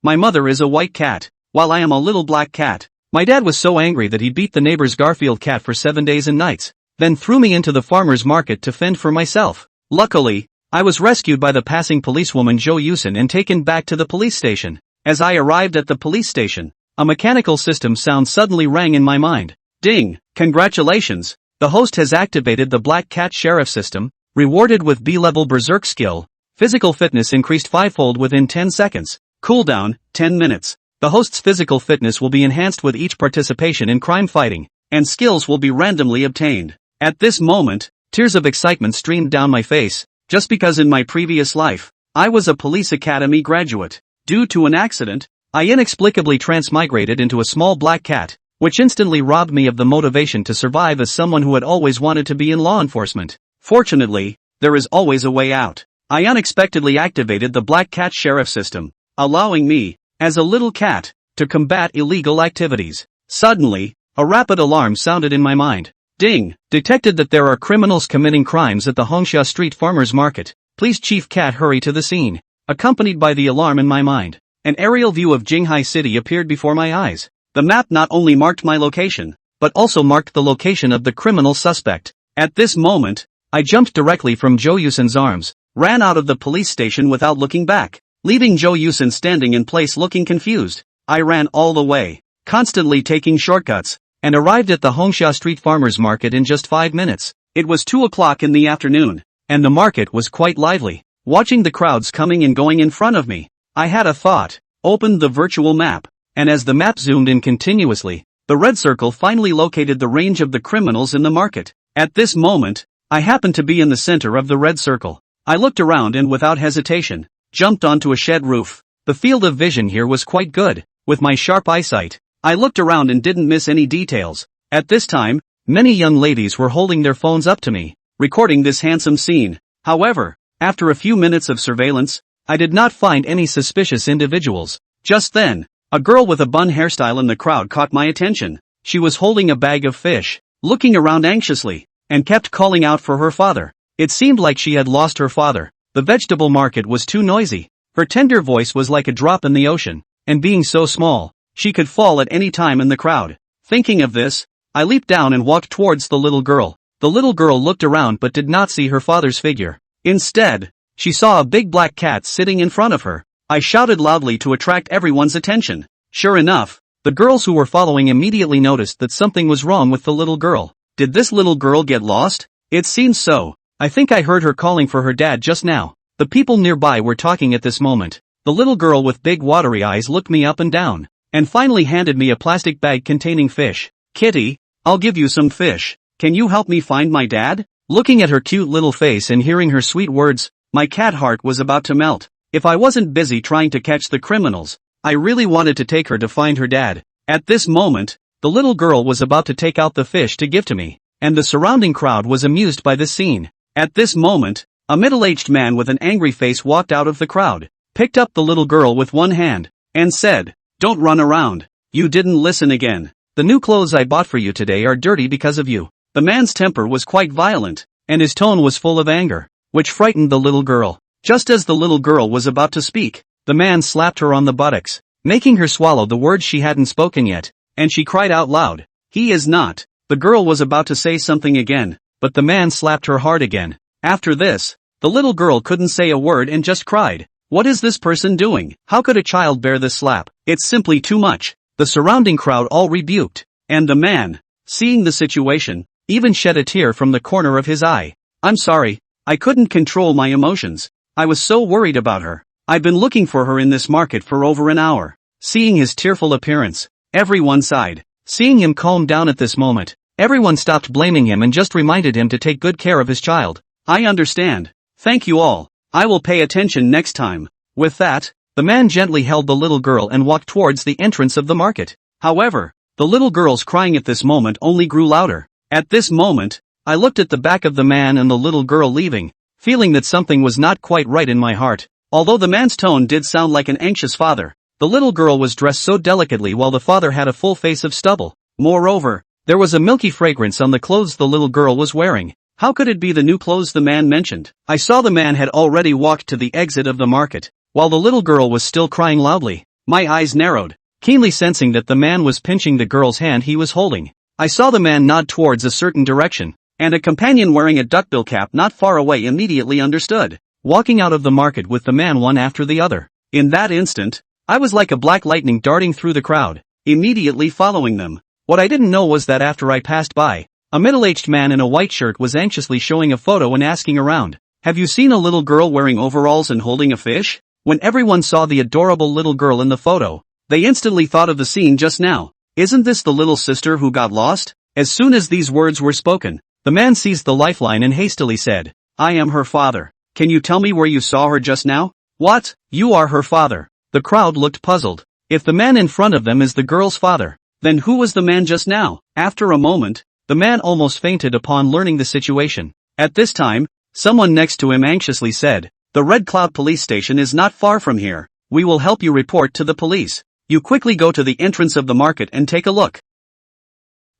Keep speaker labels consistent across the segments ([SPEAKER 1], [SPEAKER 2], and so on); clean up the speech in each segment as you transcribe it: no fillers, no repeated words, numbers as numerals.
[SPEAKER 1] My mother is a white cat, while I am a little black cat. My dad was so angry that he beat the neighbor's Garfield cat for 7 days and nights, then threw me into the farmer's market to fend for myself. Luckily, I was rescued by the passing policewoman Jo Yusin and taken back to the police station. As I arrived at the police station, a mechanical system sound suddenly rang in my mind. Ding! Congratulations! The host has activated the Black Cat Sheriff system, rewarded with B-level berserk skill. Physical fitness increased 5-fold within 10 seconds. Cooldown, 10 minutes. The host's physical fitness will be enhanced with each participation in crime fighting, and skills will be randomly obtained. At this moment, tears of excitement streamed down my face, just because in my previous life, I was a police academy graduate. Due to an accident, I inexplicably transmigrated into a small black cat, which instantly robbed me of the motivation to survive as someone who had always wanted to be in law enforcement. Fortunately, there is always a way out. I unexpectedly activated the Black Cat Sheriff system, allowing me, as a little cat, to combat illegal activities. Suddenly, a rapid alarm sounded in my mind. Ding! Detected that there are criminals committing crimes at the Hongsha Street Farmers Market. Please Chief Cat hurry to the scene. Accompanied by the alarm in my mind, an aerial view of Jinghai City appeared before my eyes. The map not only marked my location, but also marked the location of the criminal suspect. At this moment, I jumped directly from Jo Yusin's arms, ran out of the police station without looking back, leaving Jo Yusin standing in place looking confused. I ran all the way, constantly taking shortcuts, and arrived at the Hongsha Street Farmers Market in just 5 minutes. It was 2 o'clock in the afternoon, and the market was quite lively. Watching the crowds coming and going in front of me, I had a thought, opened the virtual map, and as the map zoomed in continuously, the red circle finally located the range of the criminals in the market. At this moment, I happened to be in the center of the red circle. I looked around and without hesitation, jumped onto a shed roof. The field of vision here was quite good. With my sharp eyesight, I looked around and didn't miss any details. At this time, many young ladies were holding their phones up to me, recording this handsome scene. However, after a few minutes of surveillance, I did not find any suspicious individuals. Just then, a girl with a bun hairstyle in the crowd caught my attention. She was holding a bag of fish, looking around anxiously, and kept calling out for her father. It seemed like she had lost her father. The vegetable market was too noisy. Her tender voice was like a drop in the ocean, and being so small, she could fall at any time in the crowd. Thinking of this, I leaped down and walked towards the little girl. The little girl looked around but did not see her father's figure. Instead, she saw a big black cat sitting in front of her. I shouted loudly to attract everyone's attention. Sure enough, the girls who were following immediately noticed that something was wrong with the little girl. Did this little girl get lost? It seems so. I think I heard her calling for her dad just now. The people nearby were talking at this moment. The little girl with big watery eyes looked me up and down, and finally handed me a plastic bag containing fish. Kitty, I'll give you some fish. Can you help me find my dad? Looking at her cute little face and hearing her sweet words, my cat heart was about to melt. If I wasn't busy trying to catch the criminals, I really wanted to take her to find her dad. At this moment, the little girl was about to take out the fish to give to me, and the surrounding crowd was amused by this scene. At this moment, a middle-aged man with an angry face walked out of the crowd, picked up the little girl with one hand, and said, "Don't run around. You didn't listen again. The new clothes I bought for you today are dirty because of you." The man's temper was quite violent, and his tone was full of anger, which frightened the little girl. Just as the little girl was about to speak, the man slapped her on the buttocks, making her swallow the words she hadn't spoken yet, and she cried out loud, "He is not." The girl was about to say something again, but the man slapped her hard again. After this, the little girl couldn't say a word and just cried. What is this person doing? How could a child bear this slap? It's simply too much. The surrounding crowd all rebuked, and the man, seeing the situation, even shed a tear from the corner of his eye. "I'm sorry, I couldn't control my emotions. I was so worried about her. I've been looking for her in this market for over an hour." Seeing his tearful appearance, everyone sighed. Seeing him calm down at this moment, everyone stopped blaming him and just reminded him to take good care of his child. "I understand. Thank you all. I will pay attention next time." With that, the man gently held the little girl and walked towards the entrance of the market. However, the little girl's crying at this moment only grew louder. At this moment, I looked at the back of the man and the little girl leaving, feeling that something was not quite right in my heart. Although the man's tone did sound like an anxious father, the little girl was dressed so delicately while the father had a full face of stubble. Moreover, there was a milky fragrance on the clothes the little girl was wearing. How could it be the new clothes the man mentioned? I saw the man had already walked to the exit of the market, while the little girl was still crying loudly. My eyes narrowed, keenly sensing that the man was pinching the girl's hand he was holding. I saw the man nod towards a certain direction, and a companion wearing a duckbill cap not far away immediately understood, walking out of the market with the man one after the other. In that instant, I was like a black lightning darting through the crowd, immediately following them. What I didn't know was that after I passed by, a middle-aged man in a white shirt was anxiously showing a photo and asking around, "Have you seen a little girl wearing overalls and holding a fish?" When everyone saw the adorable little girl in the photo, they instantly thought of the scene just now. Isn't this the little sister who got lost? As soon as these words were spoken, the man seized the lifeline and hastily said, "I am her father. Can you tell me where you saw her just now?" "What? You are her father?" The crowd looked puzzled. If the man in front of them is the girl's father, then who was the man just now? After a moment, the man almost fainted upon learning the situation. At this time, someone next to him anxiously said, "The Red Cloud police station is not far from here. We will help you report to the police. You quickly go to the entrance of the market and take a look."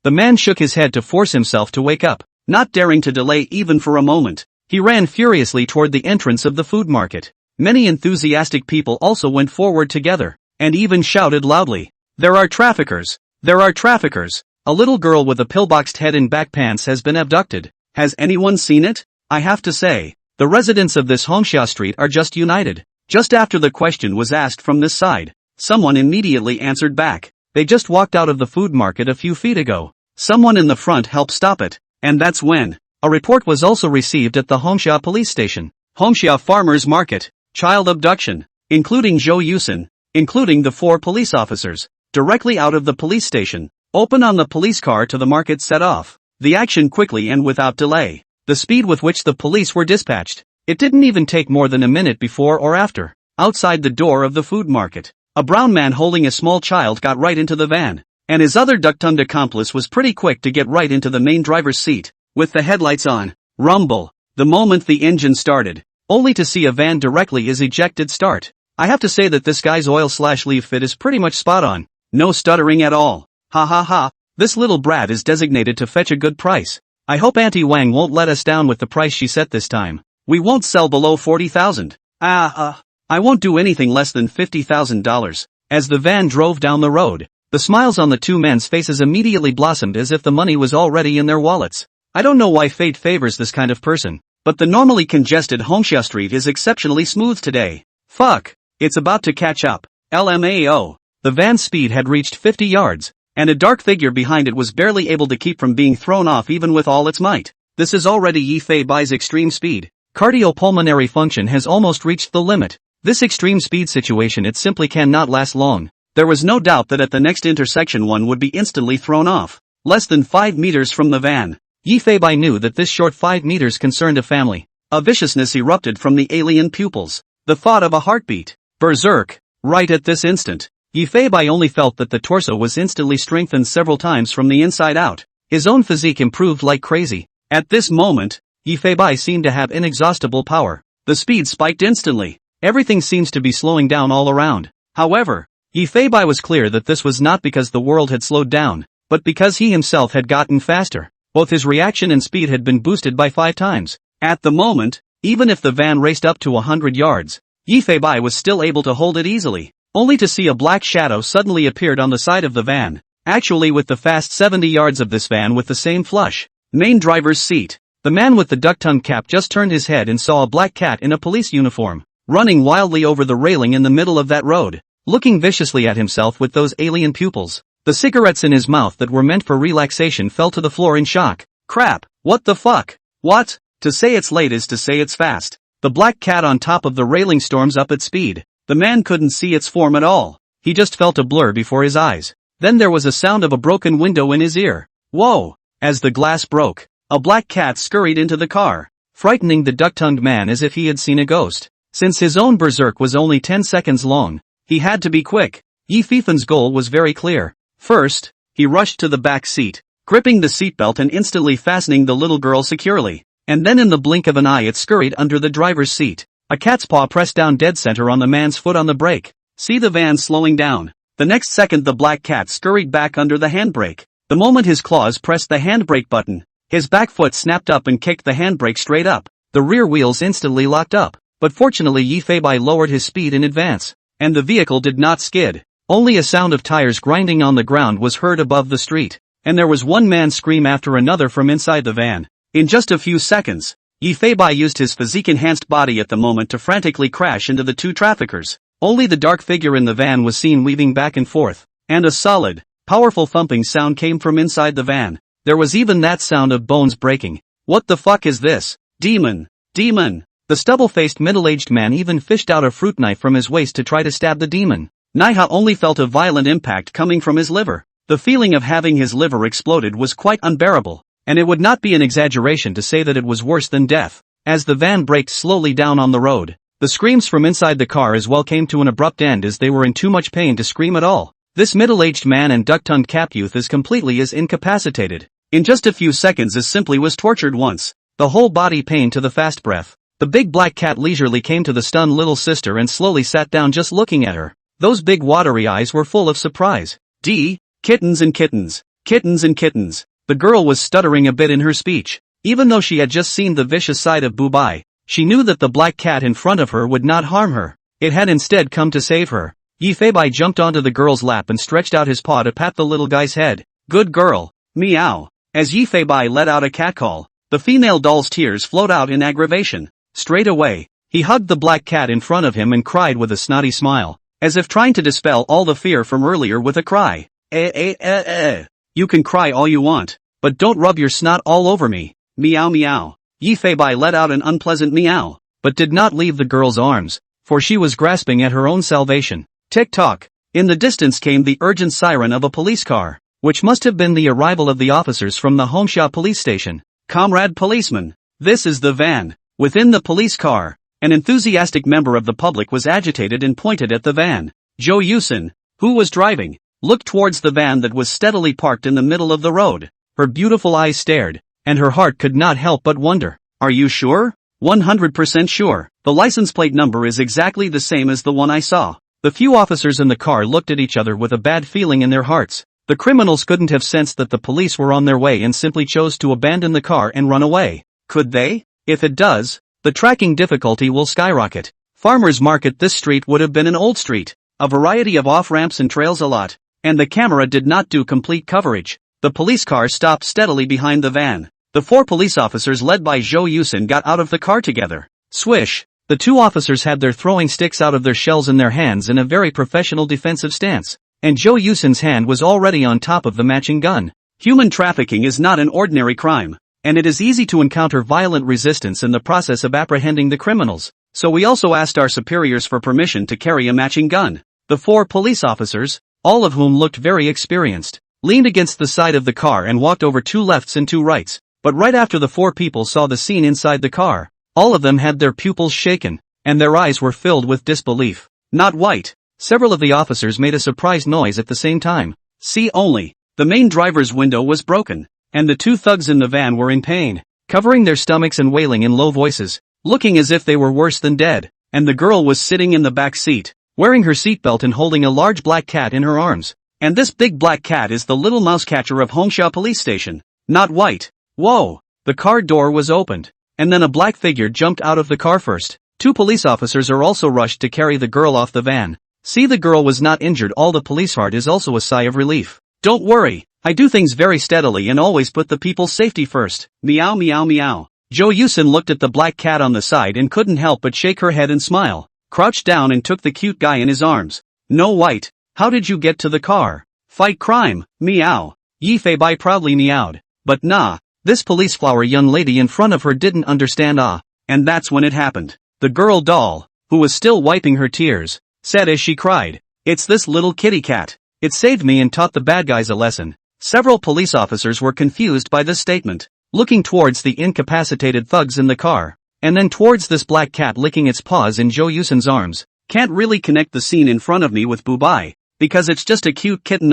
[SPEAKER 1] The man shook his head to force himself to wake up, not daring to delay even for a moment. He ran furiously toward the entrance of the food market. Many enthusiastic people also went forward together, and even shouted loudly, "There are traffickers! There are traffickers! A little girl with a pillboxed head in back pants has been abducted. Has anyone seen it?" I have to say, the residents of this Hongxia street are just united. Just after the question was asked from this side, someone immediately answered back. They just walked out of the food market a few feet ago. Someone in the front helped stop it, and that's when a report was also received at the Hongxia police station. Hongxia Farmers Market, child abduction, including Zhou Yusin, including the 4 police officers, directly out of the police station. Open on the police car to the market set off the action quickly and without delay. The speed with which the police were dispatched, it didn't even take more than a minute before or after. Outside the door of the food market, a brown man holding a small child got right into the van, and his other duck-tongued accomplice was pretty quick to get right into the main driver's seat, with the headlights on. Rumble. The moment the engine started, only to see a van directly is ejected start. I have to say that this guy's oil/leave fit is pretty much spot on. No stuttering at all. Ha ha ha, this little brat is designated to fetch a good price. I hope Auntie Wang won't let us down with the price she set this time. We won't sell below 40,000. I won't do anything less than $50,000. As the van drove down the road, the smiles on the two men's faces immediately blossomed as if the money was already in their wallets. I don't know why fate favors this kind of person, but the normally congested Hongxia Street is exceptionally smooth today. Fuck, it's about to catch up. LMAO. The van's speed had reached 50 yards. And a dark figure behind it was barely able to keep from being thrown off even with all its might. This is already Yi Fei Bai's extreme speed. Cardiopulmonary function has almost reached the limit. This extreme speed situation it simply cannot last long. There was no doubt that at the next intersection one would be instantly thrown off. Less than 5 meters from the van, Yi Fei Bai knew that this short 5 meters concerned a family. A viciousness erupted from the alien pupils. The thought of a heartbeat. Berserk. Right at this instant, Yi Fei Bai only felt that the torso was instantly strengthened several times from the inside out. His own physique improved like crazy. At this moment, Yi Fei Bai seemed to have inexhaustible power. The speed spiked instantly. Everything seems to be slowing down all around. However, Yi Fei Bai was clear that this was not because the world had slowed down, but because he himself had gotten faster. Both his reaction and speed had been boosted by 5 times. At the moment, even if the van raced up to 100 yards, Yi Fei Bai was still able to hold it easily. Only to see a black shadow suddenly appeared on the side of the van, actually with the fast 70 yards of this van with the same flush. Main driver's seat. The man with the duck-tongued cap just turned his head and saw a black cat in a police uniform, running wildly over the railing in the middle of that road, looking viciously at himself with those alien pupils. The cigarettes in his mouth that were meant for relaxation fell to the floor in shock. Crap, what the fuck? What? To say it's late is to say it's fast. The black cat on top of the railing storms up at speed. The man couldn't see its form at all. He just felt a blur before his eyes. Then there was a sound of a broken window in his ear. Whoa! As the glass broke, a black cat scurried into the car, frightening the duck-tongued man as if he had seen a ghost. Since his own berserk was only 10 seconds long, he had to be quick. Yi Feifan's goal was very clear. First, he rushed to the back seat, gripping the seatbelt and instantly fastening the little girl securely. And then in the blink of an eye it scurried under the driver's seat. A cat's paw pressed down dead center on the man's foot on the brake. See the van slowing down. The next second the black cat scurried back under the handbrake. The moment his claws pressed the handbrake button, his back foot snapped up and kicked the handbrake straight up. The rear wheels instantly locked up. But fortunately Yi Fei Bai lowered his speed in advance. and the vehicle did not skid. Only a sound of tires grinding on the ground was heard above the street, and there was one man scream after another from inside the van. In just a few seconds, Yi Feibai used his physique-enhanced body at the moment to frantically crash into the two traffickers. Only the dark figure in the van was seen weaving back and forth, and a solid, powerful thumping sound came from inside the van. There was even that sound of bones breaking. What the fuck is this? Demon! Demon! The stubble-faced middle-aged man even fished out a fruit knife from his waist to try to stab the demon. Naiha only felt a violent impact coming from his liver. The feeling of having his liver exploded was quite unbearable, and it would not be an exaggeration to say that it was worse than death. As the van braked slowly down on the road, the screams from inside the car as well came to an abrupt end as they were in too much pain to scream at all. This middle-aged man and duck-tongued cap youth is completely incapacitated. In just a few seconds as simply was tortured once. The whole body pain to the fast breath. The big black cat leisurely came to the stunned little sister and slowly sat down just looking at her. Those big watery eyes were full of surprise. Kittens and kittens. Kittens and kittens. The girl was stuttering a bit in her speech. Even though she had just seen the vicious side of Bubai, she knew that the black cat in front of her would not harm her. It had instead come to save her. Yi Feibai jumped onto the girl's lap and stretched out his paw to pat the little guy's head. Good girl. Meow. As Yi Feibai let out a catcall, the female doll's tears flowed out in aggravation. Straight away, he hugged the black cat in front of him and cried with a snotty smile, as if trying to dispel all the fear from earlier with a cry. You can cry all you want, but don't rub your snot all over me. Meow meow. Yi Feibai let out an unpleasant meow, but did not leave the girl's arms, for she was grasping at her own salvation. Tick-tock. In the distance came the urgent siren of a police car, which must have been the arrival of the officers from the Homeshia police station. Comrade policeman, this is the van. Within the police car, an enthusiastic member of the public was agitated and pointed at the van. Jo Yusin, who was driving, looked towards the van that was steadily parked in the middle of the road. Her beautiful eyes stared, and her heart could not help but wonder. Are you sure? 100% sure. The license plate number is exactly the same as the one I saw. The few officers in the car looked at each other with a bad feeling in their hearts. The criminals couldn't have sensed that the police were on their way and simply chose to abandon the car and run away. Could they? If it does, the tracking difficulty will skyrocket. Farmers Market. This street would have been an old street, a variety of off-ramps and trails a lot, and the camera did not do complete coverage. The police car stopped steadily behind the van. The four police officers led by Zhou Yusin got out of the car together. Swish! The two officers had their throwing sticks out of their shells in their hands in a very professional defensive stance, and Zhou Yusin's hand was already on top of the matching gun. Human trafficking is not an ordinary crime, and it is easy to encounter violent resistance in the process of apprehending the criminals, so we also asked our superiors for permission to carry a matching gun. The four police officers, all of whom looked very experienced, leaned against the side of the car and walked over 2 lefts and 2 rights, but right after the 4 people saw the scene inside the car, all of them had their pupils shaken, and their eyes were filled with disbelief. Not white. Several of the officers made a surprised noise at the same time. See only, the main driver's window was broken, and the 2 thugs in the van were in pain, covering their stomachs and wailing in low voices, looking as if they were worse than dead, and the girl was sitting in the back seat, wearing her seatbelt and holding a large black cat in her arms. And this big black cat is the little mouse catcher of Homeshia police station. Not white. Whoa! The car door was opened, and then a black figure jumped out of the car first. 2 police officers are also rushed to carry the girl off the van. See, the girl was not injured. All the police heart is also a sigh of relief. Don't worry, I do things very steadily and always put the people's safety first. Meow meow meow. Jo Yusin looked at the black cat on the side and couldn't help but shake her head and smile, crouched down and took the cute guy in his arms. No white, how did you get to the car? Fight crime, meow. Yi Feibai proudly meowed. But nah, this police flower young lady in front of her didn't understand. And that's when it happened. The girl doll, who was still wiping her tears, said as she cried, "It's this little kitty cat. It saved me and taught the bad guys a lesson." Several police officers were confused by this statement, looking towards the incapacitated thugs in the car, and then towards this black cat licking its paws in Zhou Yusin's arms. Can't really connect the scene in front of me with Bubai, because it's just a cute kitten.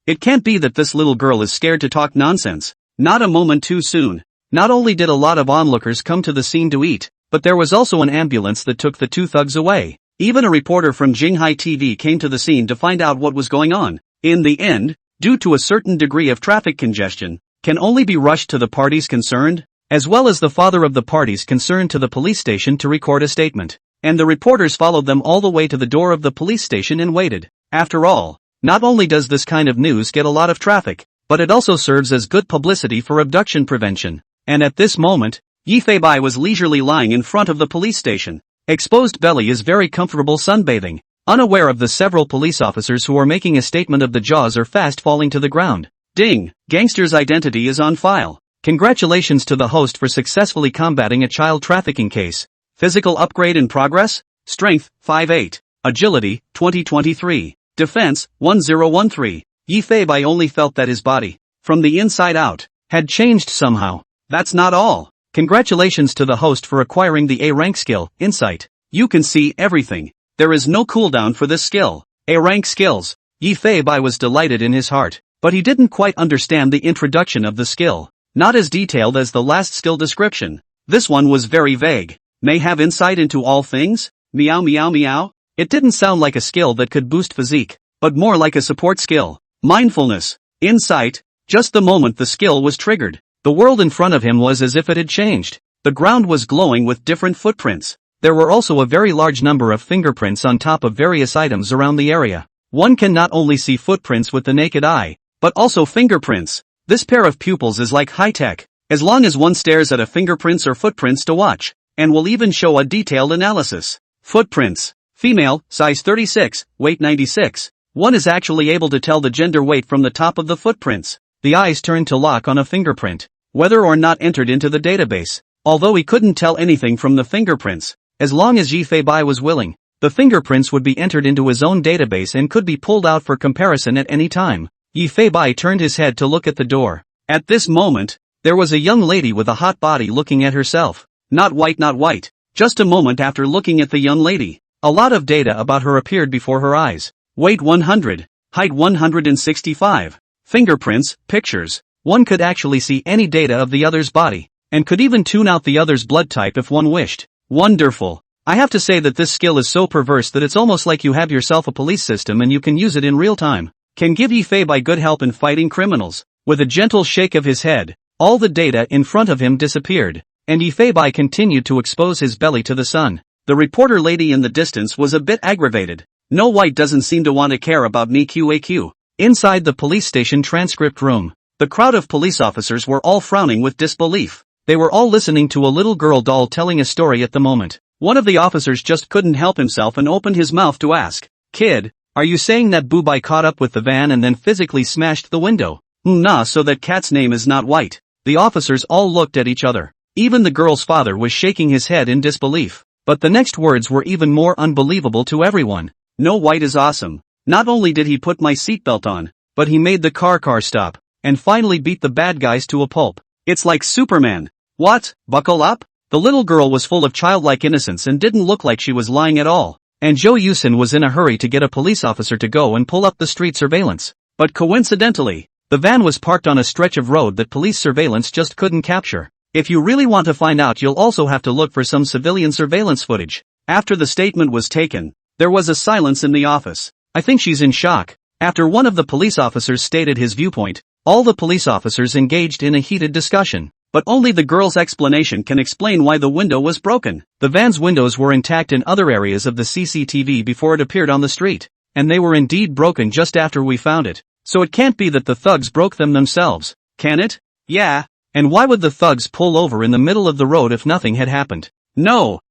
[SPEAKER 1] It can't be that this little girl is scared to talk nonsense. Not a moment too soon. Not only did a lot of onlookers come to the scene to eat, but there was also an ambulance that took the 2 thugs away. Even a reporter from Jinghai TV came to the scene to find out what was going on. In the end, due to a certain degree of traffic congestion, can only be rushed to the parties concerned, as well as the father of the parties concerned to the police station to record a statement. and the reporters followed them all the way to the door of the police station and waited. After all, not only does this kind of news get a lot of traffic, but it also serves as good publicity for abduction prevention. And at this moment, Yifei Bai was leisurely lying in front of the police station. Exposed belly is very comfortable sunbathing, unaware of the several police officers who are making a statement of the jaws are fast falling to the ground. Ding! Gangster's identity is on file. Congratulations to the host for successfully combating a child trafficking case. Physical upgrade in progress? Strength, 5'8". Agility, 2023. Defense, 1013. Yifei Bai only felt that his body, from the inside out, had changed somehow. That's not all. Congratulations to the host for acquiring the A-rank skill, Insight. You can see everything. There is no cooldown for this skill. A-rank skills. Yifei Bai was delighted in his heart, but he didn't quite understand the introduction of the skill. Not as detailed as the last skill description. This one was very vague. May have insight into all things? Meow meow meow? It didn't sound like a skill that could boost physique, but more like a support skill. Mindfulness. Insight. Just the moment the skill was triggered, the world in front of him was as if it had changed. The ground was glowing with different footprints. There were also a very large number of fingerprints on top of various items around the area. One can not only see footprints with the naked eye, but also fingerprints. This pair of pupils is like high-tech, as long as one stares at a fingerprints or footprints to watch, and will even show a detailed analysis. Footprints. Female, size 36, weight 96. One is actually able to tell the gender weight from the top of the footprints. The eyes turn to lock on a fingerprint, whether or not entered into the database. Although he couldn't tell anything from the fingerprints, as long as Yifei Bai was willing, the fingerprints would be entered into his own database and could be pulled out for comparison at any time. Yifei Bai turned his head to look at the door. At this moment, there was a young lady with a hot body looking at herself. Not white, not white. Just a moment after looking at the young lady, a lot of data about her appeared before her eyes. Weight 100, height 165, fingerprints, pictures. One could actually see any data of the other's body, and could even tune out the other's blood type if one wished. Wonderful. I have to say that this skill is so perverse that it's almost like you have yourself a police system and you can use it in real time. Can give Yifei Bai good help in fighting criminals. With a gentle shake of his head, all the data in front of him disappeared, and Yifei Bai continued to expose his belly to the sun. The reporter lady in the distance was a bit aggravated. No white doesn't seem to want to care about me QAQ. Inside the police station transcript room, the crowd of police officers were all frowning with disbelief. They were all listening to a little girl doll telling a story at the moment. One of the officers just couldn't help himself and opened his mouth to ask, "Kid, are you saying that Bubai caught up with the van and then physically smashed the window?" Nah, so that cat's name is not white. The officers all looked at each other. Even the girl's father was shaking his head in disbelief. But the next words were even more unbelievable to everyone. No, white is awesome. Not only did he put my seatbelt on, but he made the car stop, and finally beat the bad guys to a pulp. It's like Superman. What? Buckle up? The little girl was full of childlike innocence and didn't look like she was lying at all. And Zhou Yusin was in a hurry to get a police officer to go and pull up the street surveillance. But coincidentally, the van was parked on a stretch of road that police surveillance just couldn't capture. If you really want to find out, you'll also have to look for some civilian surveillance footage. After the statement was taken, there was a silence in the office. I think she's in shock. After one of the police officers stated his viewpoint, all the police officers engaged in a heated discussion. But only the girl's explanation can explain why the window was broken. The van's windows were intact in other areas of the CCTV before it appeared on the street. And they were indeed broken just after we found it. So it can't be that the thugs broke them themselves, can it? Yeah. And why would the thugs pull over in the middle of the road if nothing had happened? No.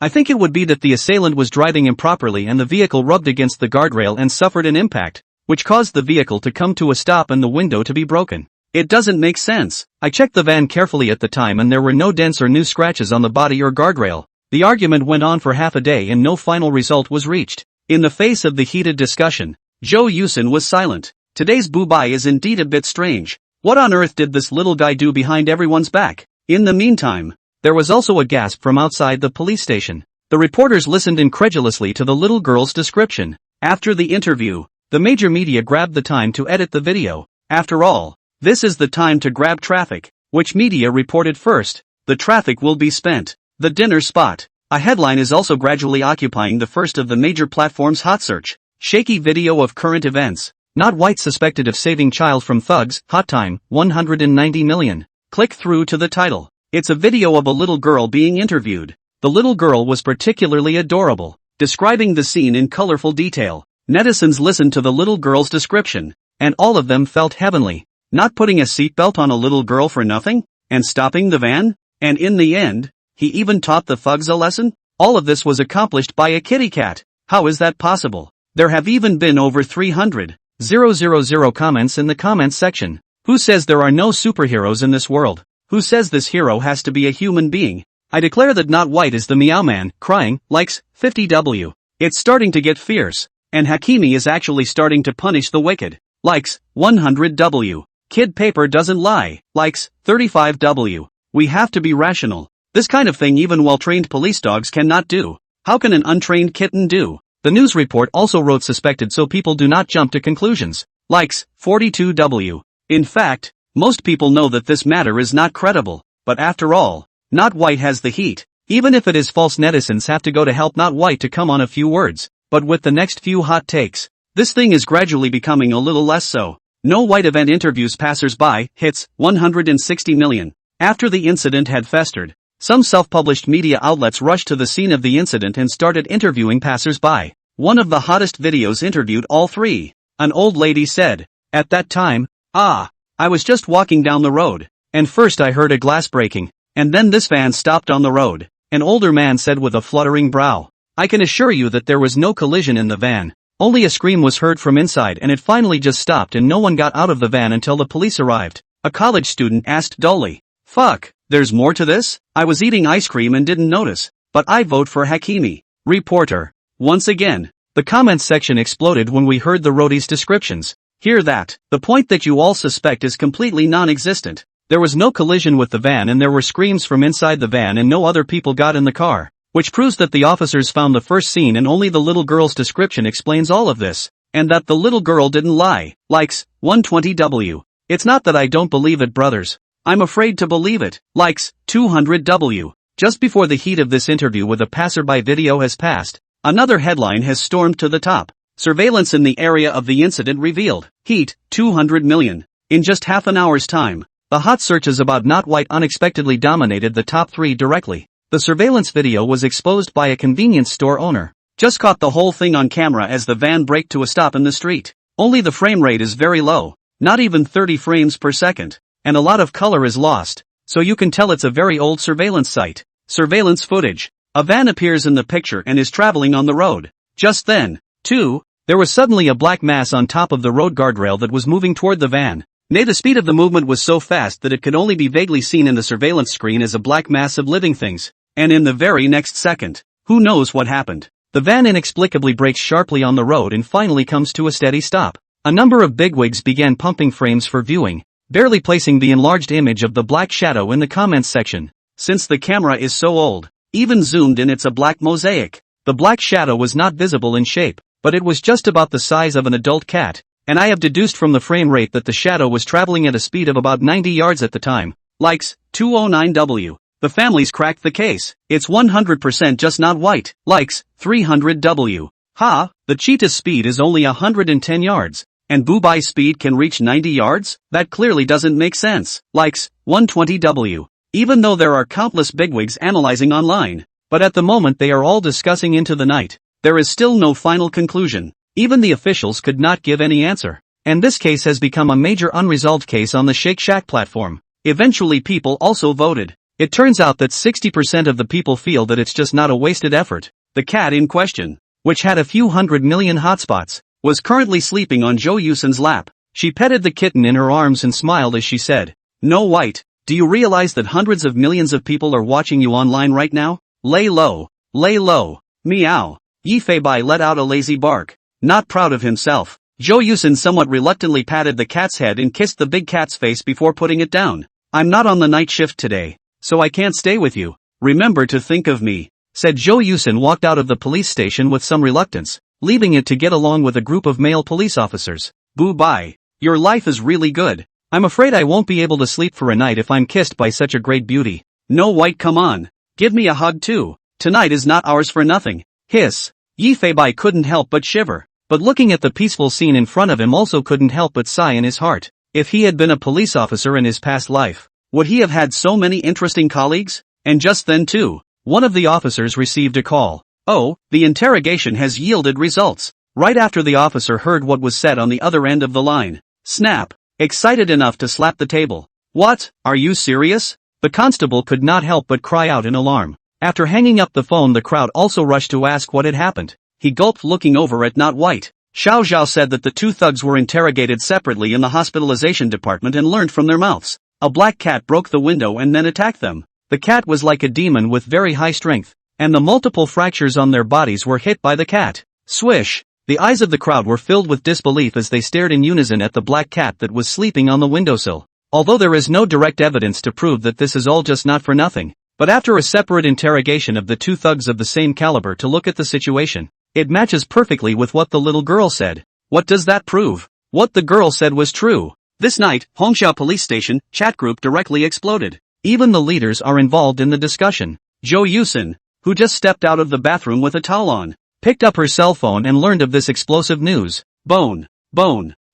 [SPEAKER 1] I think it would be that the assailant was driving improperly and the vehicle rubbed against the guardrail and suffered an impact, which caused the vehicle to come to a stop and the window to be broken. It doesn't make sense. I checked the van carefully at the time and there were no dents or new scratches on the body or guardrail. The argument went on for half a day and no final result was reached. In the face of the heated discussion, Zhou Yusin was silent. Today's Bubai is indeed a bit strange. What on earth did this little guy do behind everyone's back? In the meantime, there was also a gasp from outside the police station. The reporters listened incredulously to the little girl's description. After the interview, the major media grabbed the time to edit the video. After all, this is the time to grab traffic. Which media reported first? The traffic will be spent. The dinner spot. A headline is also gradually occupying the first of the major platforms' hot search. Shaky video of current events. Not white suspected of saving child from thugs. Hot time, 190 million. Click through to the title. It's a video of a little girl being interviewed. The little girl was particularly adorable, describing the scene in colorful detail. Netizens listened to the little girl's description, and all of them felt heavenly. Not putting a seatbelt on a little girl for nothing? And stopping the van? And in the end, he even taught the thugs a lesson? All of this was accomplished by a kitty cat. How is that possible? There have even been over 300,000 comments in the comments section. Who says there are no superheroes in this world? Who says this hero has to be a human being? I declare that Not White is the Meow Man, crying, likes, 50W. It's starting to get fierce. And Hakimi is actually starting to punish the wicked. Likes, 100W. Kid Paper doesn't lie. Likes, 35W. We have to be rational. This kind of thing even well-trained police dogs cannot do. How can an untrained kitten do? The news report also wrote suspected so people do not jump to conclusions. Likes, 42W. In fact, most people know that this matter is not credible. But after all, Not White has the heat. Even if it is false, netizens have to go to help Not White to come on a few words. But with the next few hot takes, this thing is gradually becoming a little less so. No White event interviews passers-by, hits, 160 million. After the incident had festered, some self-published media outlets rushed to the scene of the incident and started interviewing passers-by. One of the hottest videos interviewed all three. An old lady said, "At that time, I was just walking down the road, and first I heard a glass breaking, and then this van stopped on the road." An older man said with a fluttering brow, "I can assure you that there was no collision in the van. Only a scream was heard from inside and it finally just stopped and no one got out of the van until the police arrived." A college student asked dully, "Fuck, there's more to this? I was eating ice cream and didn't notice, but I vote for Hakimi." Reporter. Once again, the comments section exploded when we heard the roadie's descriptions. Hear that? The point that you all suspect is completely non-existent. There was no collision with the van and there were screams from inside the van and no other people got in the car. Which proves that the officers found the first scene and only the little girl's description explains all of this. And that the little girl didn't lie. Likes, 120W. It's not that I don't believe it, brothers. I'm afraid to believe it. Likes, 200W. Just before the heat of this interview with a passerby video has passed, another headline has stormed to the top. Surveillance in the area of the incident revealed. Heat, 200 million. In just half an hour's time, the hot searches about Not White unexpectedly dominated the top 3 directly. The surveillance video was exposed by a convenience store owner. Just caught the whole thing on camera as the van braked to a stop in the street. Only the frame rate is very low, not even 30 frames per second, and a lot of color is lost, so you can tell it's a very old surveillance site. Surveillance footage. A van appears in the picture and is traveling on the road. Just then, there was suddenly a black mass on top of the road guardrail that was moving toward the van. Nay, the speed of the movement was so fast that it could only be vaguely seen in the surveillance screen as a black mass of living things. And in the very next second, who knows what happened? The van inexplicably brakes sharply on the road and finally comes to a steady stop. A number of bigwigs began pumping frames for viewing, barely placing the enlarged image of the black shadow in the comments section. Since the camera is so old, even zoomed in it's a black mosaic. The black shadow was not visible in shape, but it was just about the size of an adult cat, and I have deduced from the frame rate that the shadow was traveling at a speed of about 90 yards at the time. Likes, 209W. The families cracked the case. It's 100% just Not White. Likes, 300W. Ha, the cheetah's speed is only 110 yards, and Boobay's speed can reach 90 yards? That clearly doesn't make sense. Likes, 120W. Even though there are countless bigwigs analyzing online, but at the moment they are all discussing into the night, there is still no final conclusion. Even the officials could not give any answer. And this case has become a major unresolved case on the Shake Shack platform. Eventually people also voted. It turns out that 60% of the people feel that it's just not a wasted effort. The cat in question, which had a few 100 million hotspots, was currently sleeping on Jo Yusen's lap. She petted the kitten in her arms and smiled as she said, "No White, do you realize that hundreds of millions of people are watching you online right now? Lay low, lay low." Meow. Yi Feibai let out a lazy bark. Not proud of himself, Jo Yusen somewhat reluctantly patted the cat's head and kissed the big cat's face before putting it down. "I'm not on the night shift today, so I can't stay with you. Remember to think of me," said Jo Yusen. Walked out of the police station with some reluctance, leaving it to get along with a group of male police officers. "Boo bye. Your life is really good. I'm afraid I won't be able to sleep for a night if I'm kissed by such a great beauty. No White, come on. Give me a hug too. Tonight is not ours for nothing." Hiss. Yi Feibai couldn't help but shiver, but looking at the peaceful scene in front of him also couldn't help but sigh in his heart. If he had been a police officer in his past life, would he have had so many interesting colleagues? And just then one of the officers received a call. Oh, the interrogation has yielded results. Right after the officer heard what was said on the other end of the line. Snap. Excited enough to slap the table. What? Are you serious? The constable could not help but cry out in alarm. After hanging up the phone, the crowd also rushed to ask what had happened. He gulped, looking over at Not White. Xiao Zhao said that the two thugs were interrogated separately in the hospitalization department and learned from their mouths. A black cat broke the window and then attacked them. The cat was like a demon with very high strength, and the multiple fractures on their bodies were hit by the cat. Swish! The eyes of the crowd were filled with disbelief as they stared in unison at the black cat that was sleeping on the windowsill. Although there is no direct evidence to prove that this is all just not for nothing, but after a separate interrogation of the two thugs of the same caliber to look at the situation, it matches perfectly with what the little girl said. What does that prove? What the girl said was true. This night, Hongxiao Police Station chat group directly exploded. Even the leaders are involved in the discussion. Zhou Yusin, who just stepped out of the bathroom with a towel on, picked up her cell phone and learned of this explosive news. Bone.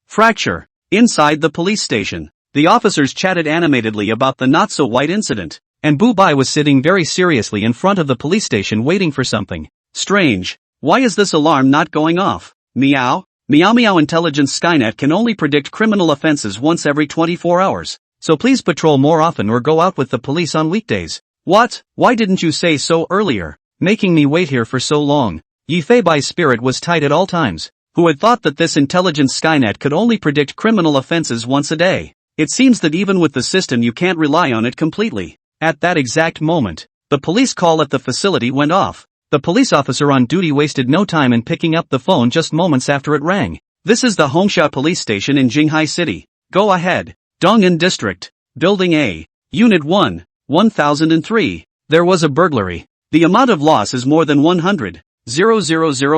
[SPEAKER 1] Fracture. Inside the police station, the officers chatted animatedly about the not-so-white incident, and Bu Bai was sitting very seriously in front of the police station waiting for something. Strange. Why is this alarm not going off? Meow? Meow intelligence Skynet can only predict criminal offenses once every 24 hours, so please patrol more often or go out with the police on weekdays. What? Why didn't you say so earlier? Making me wait here for so long. Yifei Bai's spirit was tight at all times. Who had thought that this intelligence Skynet could only predict criminal offenses once a day? It seems that even with the system you can't rely on it completely. At that exact moment, the police call at the facility went off. The police officer on duty wasted no time in picking up the phone just moments after it rang. This is the Hongxiao Police Station in Jinghai City. Go ahead. Dong'an District. Building A. Unit 1. 1003. There was a burglary. The amount of loss is more than 100,000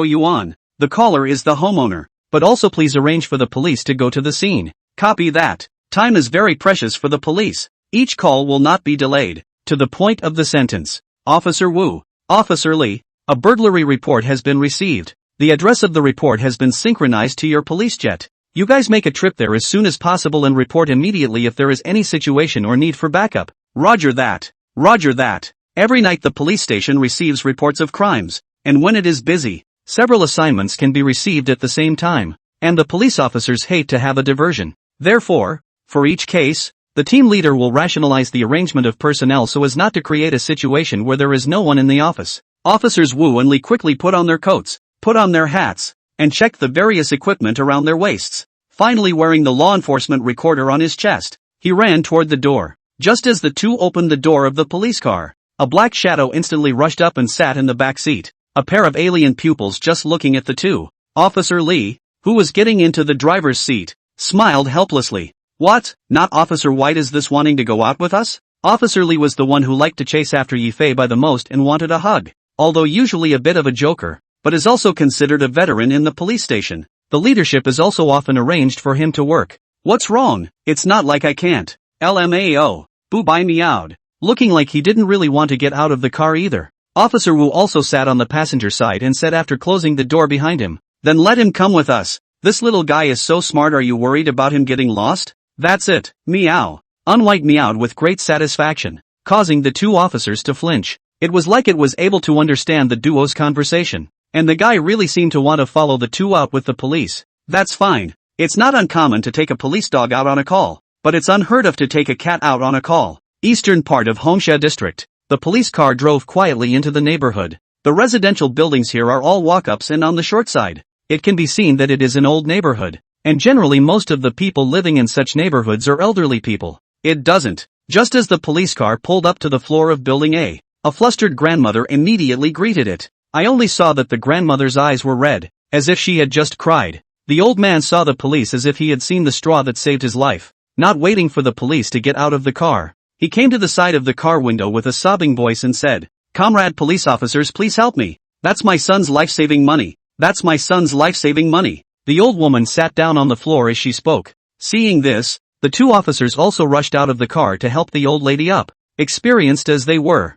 [SPEAKER 1] yuan. The caller is the homeowner, but also please arrange for the police to go to the scene. Copy that. Time is very precious for the police. Each call will not be delayed. To the point of the sentence. Officer Wu. Officer Li. A burglary report has been received. The address of the report has been synchronized to your police jet. You guys make a trip there as soon as possible and report immediately if there is any situation or need for backup. Roger that. Roger that. Every night the police station receives reports of crimes, and when it is busy, several assignments can be received at the same time, and the police officers hate to have a diversion. Therefore, for each case, the team leader will rationalize the arrangement of personnel so as not to create a situation where there is no one in the office. Officers Wu and Li quickly put on their coats, put on their hats, and checked the various equipment around their waists. Finally, wearing the law enforcement recorder on his chest, he ran toward the door. Just as the two opened the door of the police car, a black shadow instantly rushed up and sat in the back seat. A pair of alien pupils just looking at the two. Officer Li, who was getting into the driver's seat, smiled helplessly. What? Not Officer White, is this wanting to go out with us? Officer Li was the one who liked to chase after Yifei by the most and wanted a hug. Although usually a bit of a joker, but is also considered a veteran in the police station. The leadership is also often arranged for him to work. What's wrong? It's not like I can't. LMAO. Bu Bai meowed, looking like he didn't really want to get out of the car either. Officer Wu also sat on the passenger side and said after closing the door behind him, then let him come with us. This little guy is so smart, are you worried about him getting lost? That's it. Meow. Unwhite meowed with great satisfaction, causing the two officers to flinch. It was like it was able to understand the duo's conversation, and the guy really seemed to want to follow the two out with the police. That's fine. It's not uncommon to take a police dog out on a call, but it's unheard of to take a cat out on a call. Eastern part of Hongxiao District. The police car drove quietly into the neighborhood. The residential buildings here are all walk-ups and on the short side. It can be seen that it is an old neighborhood, and generally most of the people living in such neighborhoods are elderly people. It doesn't. Just as the police car pulled up to the floor of Building A, a flustered grandmother immediately greeted it. I only saw that the grandmother's eyes were red, as if she had just cried. The old man saw the police as if he had seen the straw that saved his life. Not waiting for the police to get out of the car, he came to the side of the car window with a sobbing voice and said, "Comrade police officers, please help me. That's my son's life-saving money. That's my son's life-saving money." The old woman sat down on the floor as she spoke. Seeing this, the two officers also rushed out of the car to help the old lady up. Experienced as they were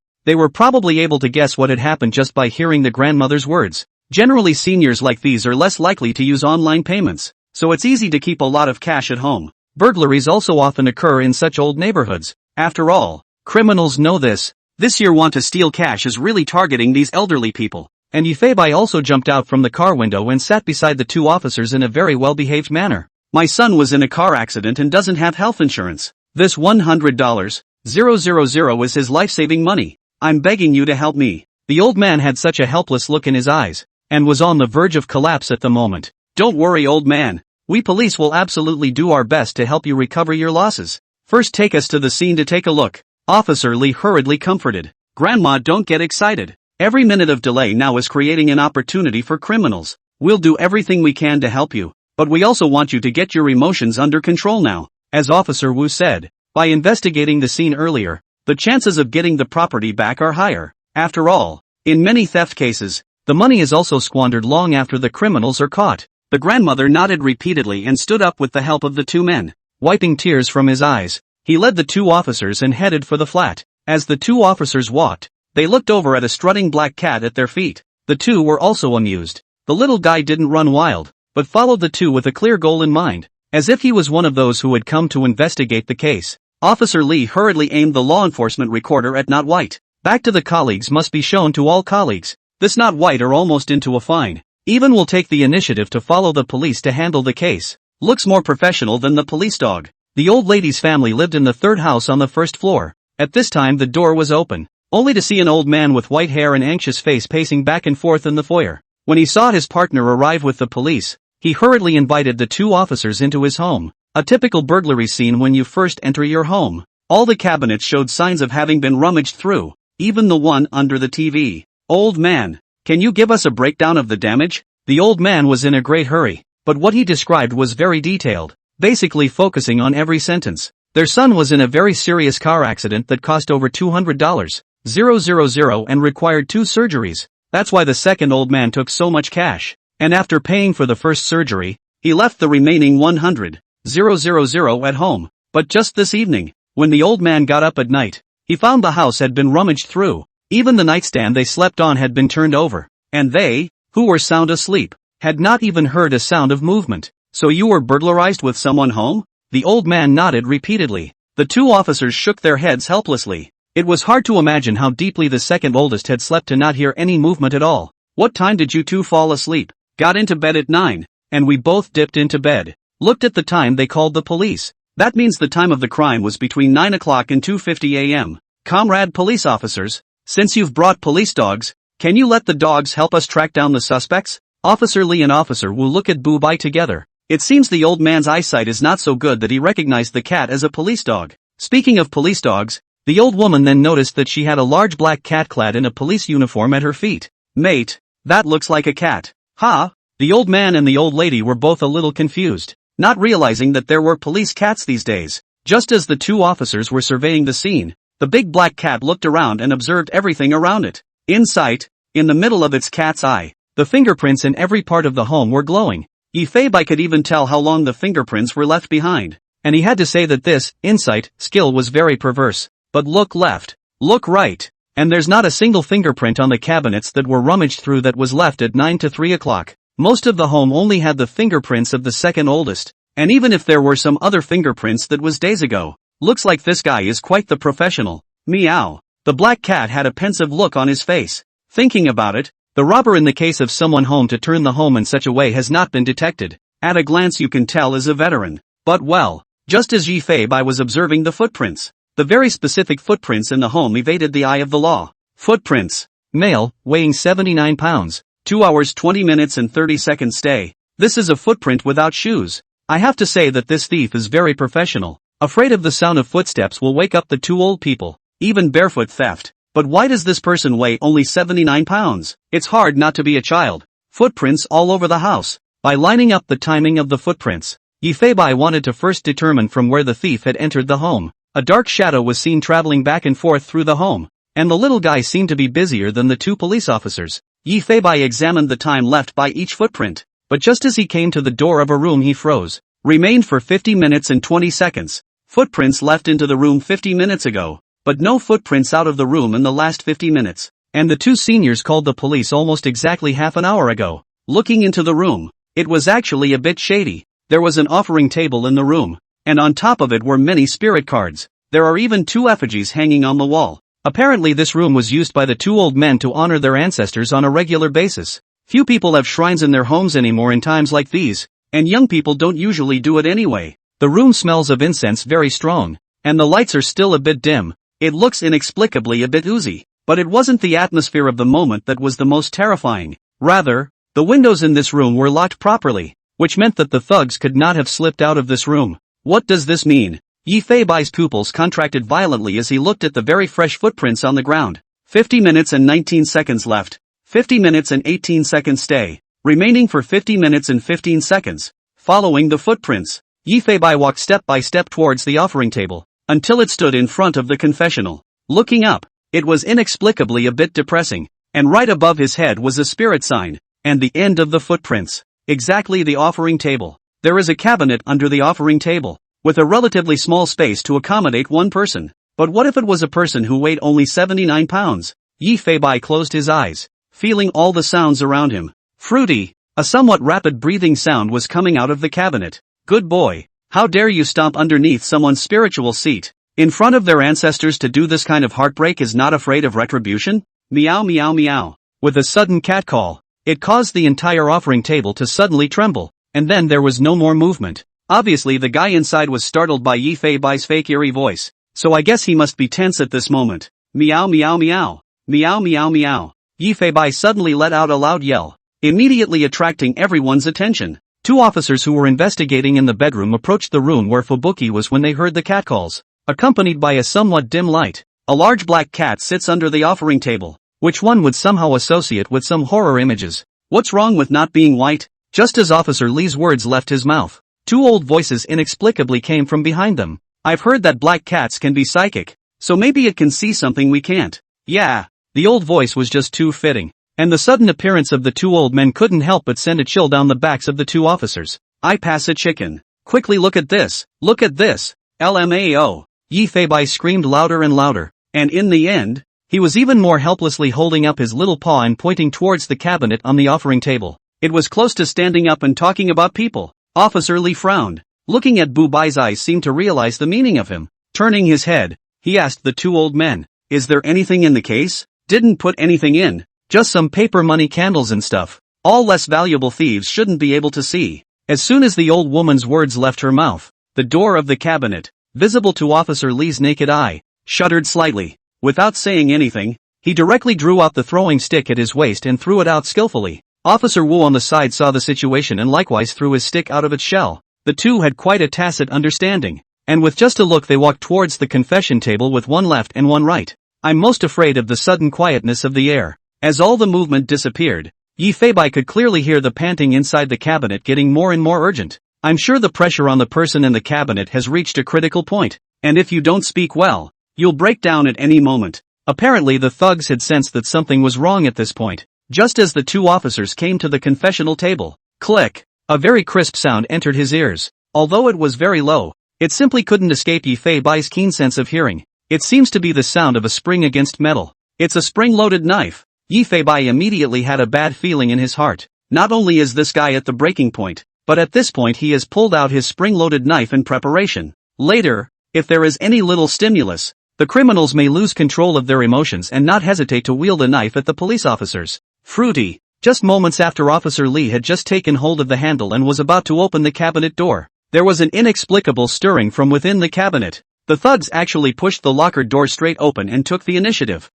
[SPEAKER 1] probably able to guess what had happened just by hearing the grandmother's words. Generally, seniors like these are less likely to use online payments, so it's easy to keep a lot of cash at home. Burglaries also often occur in such old neighborhoods. After all, criminals know this. This year want to steal cash is really targeting these elderly people. And Yifeibai also jumped out from the car window and sat beside the two officers in a very well-behaved manner. My son was in a car accident and doesn't have health insurance. This $100,000 is his life-saving money. I'm begging you to help me. The old man had such a helpless look in his eyes, and was on the verge of collapse at the moment. Don't worry, old man. We police will absolutely do our best to help you recover your losses. First take us to the scene to take a look. Officer Lee hurriedly comforted. Grandma, don't get excited. Every minute of delay now is creating an opportunity for criminals. We'll do everything we can to help you, but we also want you to get your emotions under control now. As Officer Wu said, by investigating the scene earlier, the chances of getting the property back are higher. After all, in many theft cases, the money is also squandered long after the criminals are caught. The grandmother nodded repeatedly and stood up with the help of the two men. Wiping tears from his eyes, he led the two officers and headed for the flat. As the two officers walked, they looked over at a strutting black cat at their feet. The two were also amused. The little guy didn't run wild, but followed the two with a clear goal in mind, as if he was one of those who had come to investigate the case. Officer Lee hurriedly aimed the law enforcement recorder at Not White. Back to the colleagues must be shown to all colleagues. This Not White are almost into a fine. Even will take the initiative to follow the police to handle the case. Looks more professional than the police dog. The old lady's family lived in the third house on the first floor. At this time the door was open, only to see an old man with white hair and anxious face pacing back and forth in the foyer. When he saw his partner arrive with the police, he hurriedly invited the two officers into his home. A typical burglary scene when you first enter your home. All the cabinets showed signs of having been rummaged through, even the one under the TV. Old man, can you give us a breakdown of the damage? The old man was in a great hurry, but what he described was very detailed, basically focusing on every sentence. Their son was in a very serious car accident that cost over $200,000 and required 2 surgeries. That's why the second old man took so much cash. And after paying for the first surgery, he left the remaining $100,000 at home. But just this evening, when the old man got up at night, he found the house had been rummaged through. Even the nightstand they slept on had been turned over. And they, who were sound asleep, had not even heard a sound of movement. So you were burglarized with someone home? The old man nodded repeatedly. The two officers shook their heads helplessly. It was hard to imagine how deeply the second oldest had slept to not hear any movement at all. What time did you two fall asleep? Got into bed at 9, and we both dipped into bed. Looked at the time they called the police. That means the time of the crime was between 9 o'clock and 2:50 a.m. Comrade police officers, since you've brought police dogs, can you let the dogs help us track down the suspects? Officer Lee and Officer Wu look at Bu Bai together. It seems the old man's eyesight is not so good that he recognized the cat as a police dog. Speaking of police dogs, the old woman then noticed that she had a large black cat clad in a police uniform at her feet. Mate, that looks like a cat. Ha! The old man and the old lady were both a little confused, not realizing that there were police cats these days. Just as the two officers were surveying the scene, the big black cat looked around and observed everything around it. In sight, in the middle of its cat's eye, the fingerprints in every part of the home were glowing. Yifeibai could even tell how long the fingerprints were left behind, and he had to say that this insight skill was very perverse. But look left, look right, and there's not a single fingerprint on the cabinets that were rummaged through that was left at 9 to 3 o'clock. Most of the home only had the fingerprints of the second oldest, and even if there were some other fingerprints that was days ago. Looks like this guy is quite the professional. Meow. The black cat had a pensive look on his face. Thinking about it, the robber in the case of someone home to turn the home in such a way has not been detected. At a glance you can tell is a veteran. But well, just as Yifeibai was observing the footprints, the very specific footprints in the home evaded the eye of the law. Footprints. Male, weighing 79 pounds, 2 hours 20 minutes and 30 seconds stay. This is a footprint without shoes. I have to say that this thief is very professional. Afraid of the sound of footsteps will wake up the two old people. Even barefoot theft. But why does this person weigh only 79 pounds? It's hard not to be a child. Footprints all over the house. By lining up the timing of the footprints, Yifeibai wanted to first determine from where the thief had entered the home. A dark shadow was seen traveling back and forth through the home, and the little guy seemed to be busier than the two police officers. Yifeibai examined the time left by each footprint, but just as he came to the door of a room he froze. Remained for 50 minutes and 20 seconds. Footprints left into the room 50 minutes ago, but no footprints out of the room in the last 50 minutes. And the two seniors called the police almost exactly half an hour ago. Looking into the room, it was actually a bit shady. There was an offering table in the room, and on top of it were many spirit cards. There are even 2 effigies hanging on the wall. Apparently this room was used by the two old men to honor their ancestors on a regular basis. Few people have shrines in their homes anymore in times like these, and young people don't usually do it anyway. The room smells of incense very strong, and the lights are still a bit dim. It looks inexplicably a bit oozy, but it wasn't the atmosphere of the moment that was the most terrifying. Rather, the windows in this room were locked properly, which meant that the thugs could not have slipped out of this room. What does this mean? Yi Fei-bai's pupils contracted violently as he looked at the very fresh footprints on the ground. 50 minutes and 19 seconds left. 50 minutes and 18 seconds stay. Remaining for 50 minutes and 15 seconds. Following the footprints, Yi Fei-bai walked step by step towards the offering table, until it stood in front of the confessional. Looking up, it was inexplicably a bit depressing, and right above his head was a spirit sign, and the end of the footprints. Exactly the offering table. There is a cabinet under the offering table, with a relatively small space to accommodate one person. But what if it was a person who weighed only 79 pounds? Yi Fei-bai closed his eyes, feeling all the sounds around him. Fruity, a somewhat rapid breathing sound was coming out of the cabinet. Good boy. How dare you stomp underneath someone's spiritual seat? In front of their ancestors to do this kind of heartbreak is not afraid of retribution? Meow meow meow. With a sudden cat call, it caused the entire offering table to suddenly tremble, and then there was no more movement. Obviously the guy inside was startled by Yi Fei-bai's fake eerie voice, so I guess he must be tense at this moment. Meow meow meow. Meow meow meow. Yi Fei-bai suddenly let out a loud yell, immediately attracting everyone's attention. Two officers who were investigating in the bedroom approached the room where Fubuki was when they heard the catcalls, accompanied by a somewhat dim light. A large black cat sits under the offering table, which one would somehow associate with some horror images. What's wrong with not being white? Just as Officer Lee's words left his mouth, two old voices inexplicably came from behind them. I've heard that black cats can be psychic, so maybe it can see something we can't. Yeah, the old voice was just too fitting. And the sudden appearance of the two old men couldn't help but send a chill down the backs of the two officers. I pass a chicken. Quickly look at this. Look at this. LMAO. Yi Fei-bai screamed louder and louder. And in the end, he was even more helplessly holding up his little paw and pointing towards the cabinet on the offering table. It was close to standing up and talking about people. Officer Lee frowned. Looking at Bu Bai's eyes seemed to realize the meaning of him. Turning his head, he asked the two old men, is there anything in the case? Didn't put anything in. Just some paper money candles and stuff. All less valuable thieves shouldn't be able to see. As soon as the old woman's words left her mouth, the door of the cabinet, visible to Officer Lee's naked eye, shuddered slightly. Without saying anything, he directly drew out the throwing stick at his waist and threw it out skillfully. Officer Wu on the side saw the situation and likewise threw his stick out of its shell. The two had quite a tacit understanding, and with just a look they walked towards the confession table with one left and one right. I'm most afraid of the sudden quietness of the air. As all the movement disappeared, Yi Fei-bai could clearly hear the panting inside the cabinet getting more and more urgent. I'm sure the pressure on the person in the cabinet has reached a critical point, and if you don't speak well, you'll break down at any moment. Apparently the thugs had sensed that something was wrong at this point. Just as the two officers came to the confessional table, click, a very crisp sound entered his ears. Although it was very low, it simply couldn't escape Yi Fei-bai's keen sense of hearing. It seems to be the sound of a spring against metal. It's a spring-loaded knife. Yi Fei-bai immediately had a bad feeling in his heart. Not only is this guy at the breaking point, but at this point he has pulled out his spring-loaded knife in preparation. Later, if there is any little stimulus, the criminals may lose control of their emotions and not hesitate to wield a knife at the police officers. Fruity. Just moments after Officer Lee had just taken hold of the handle and was about to open the cabinet door, there was an inexplicable stirring from within the cabinet. The thugs actually pushed the locker door straight open and took the initiative.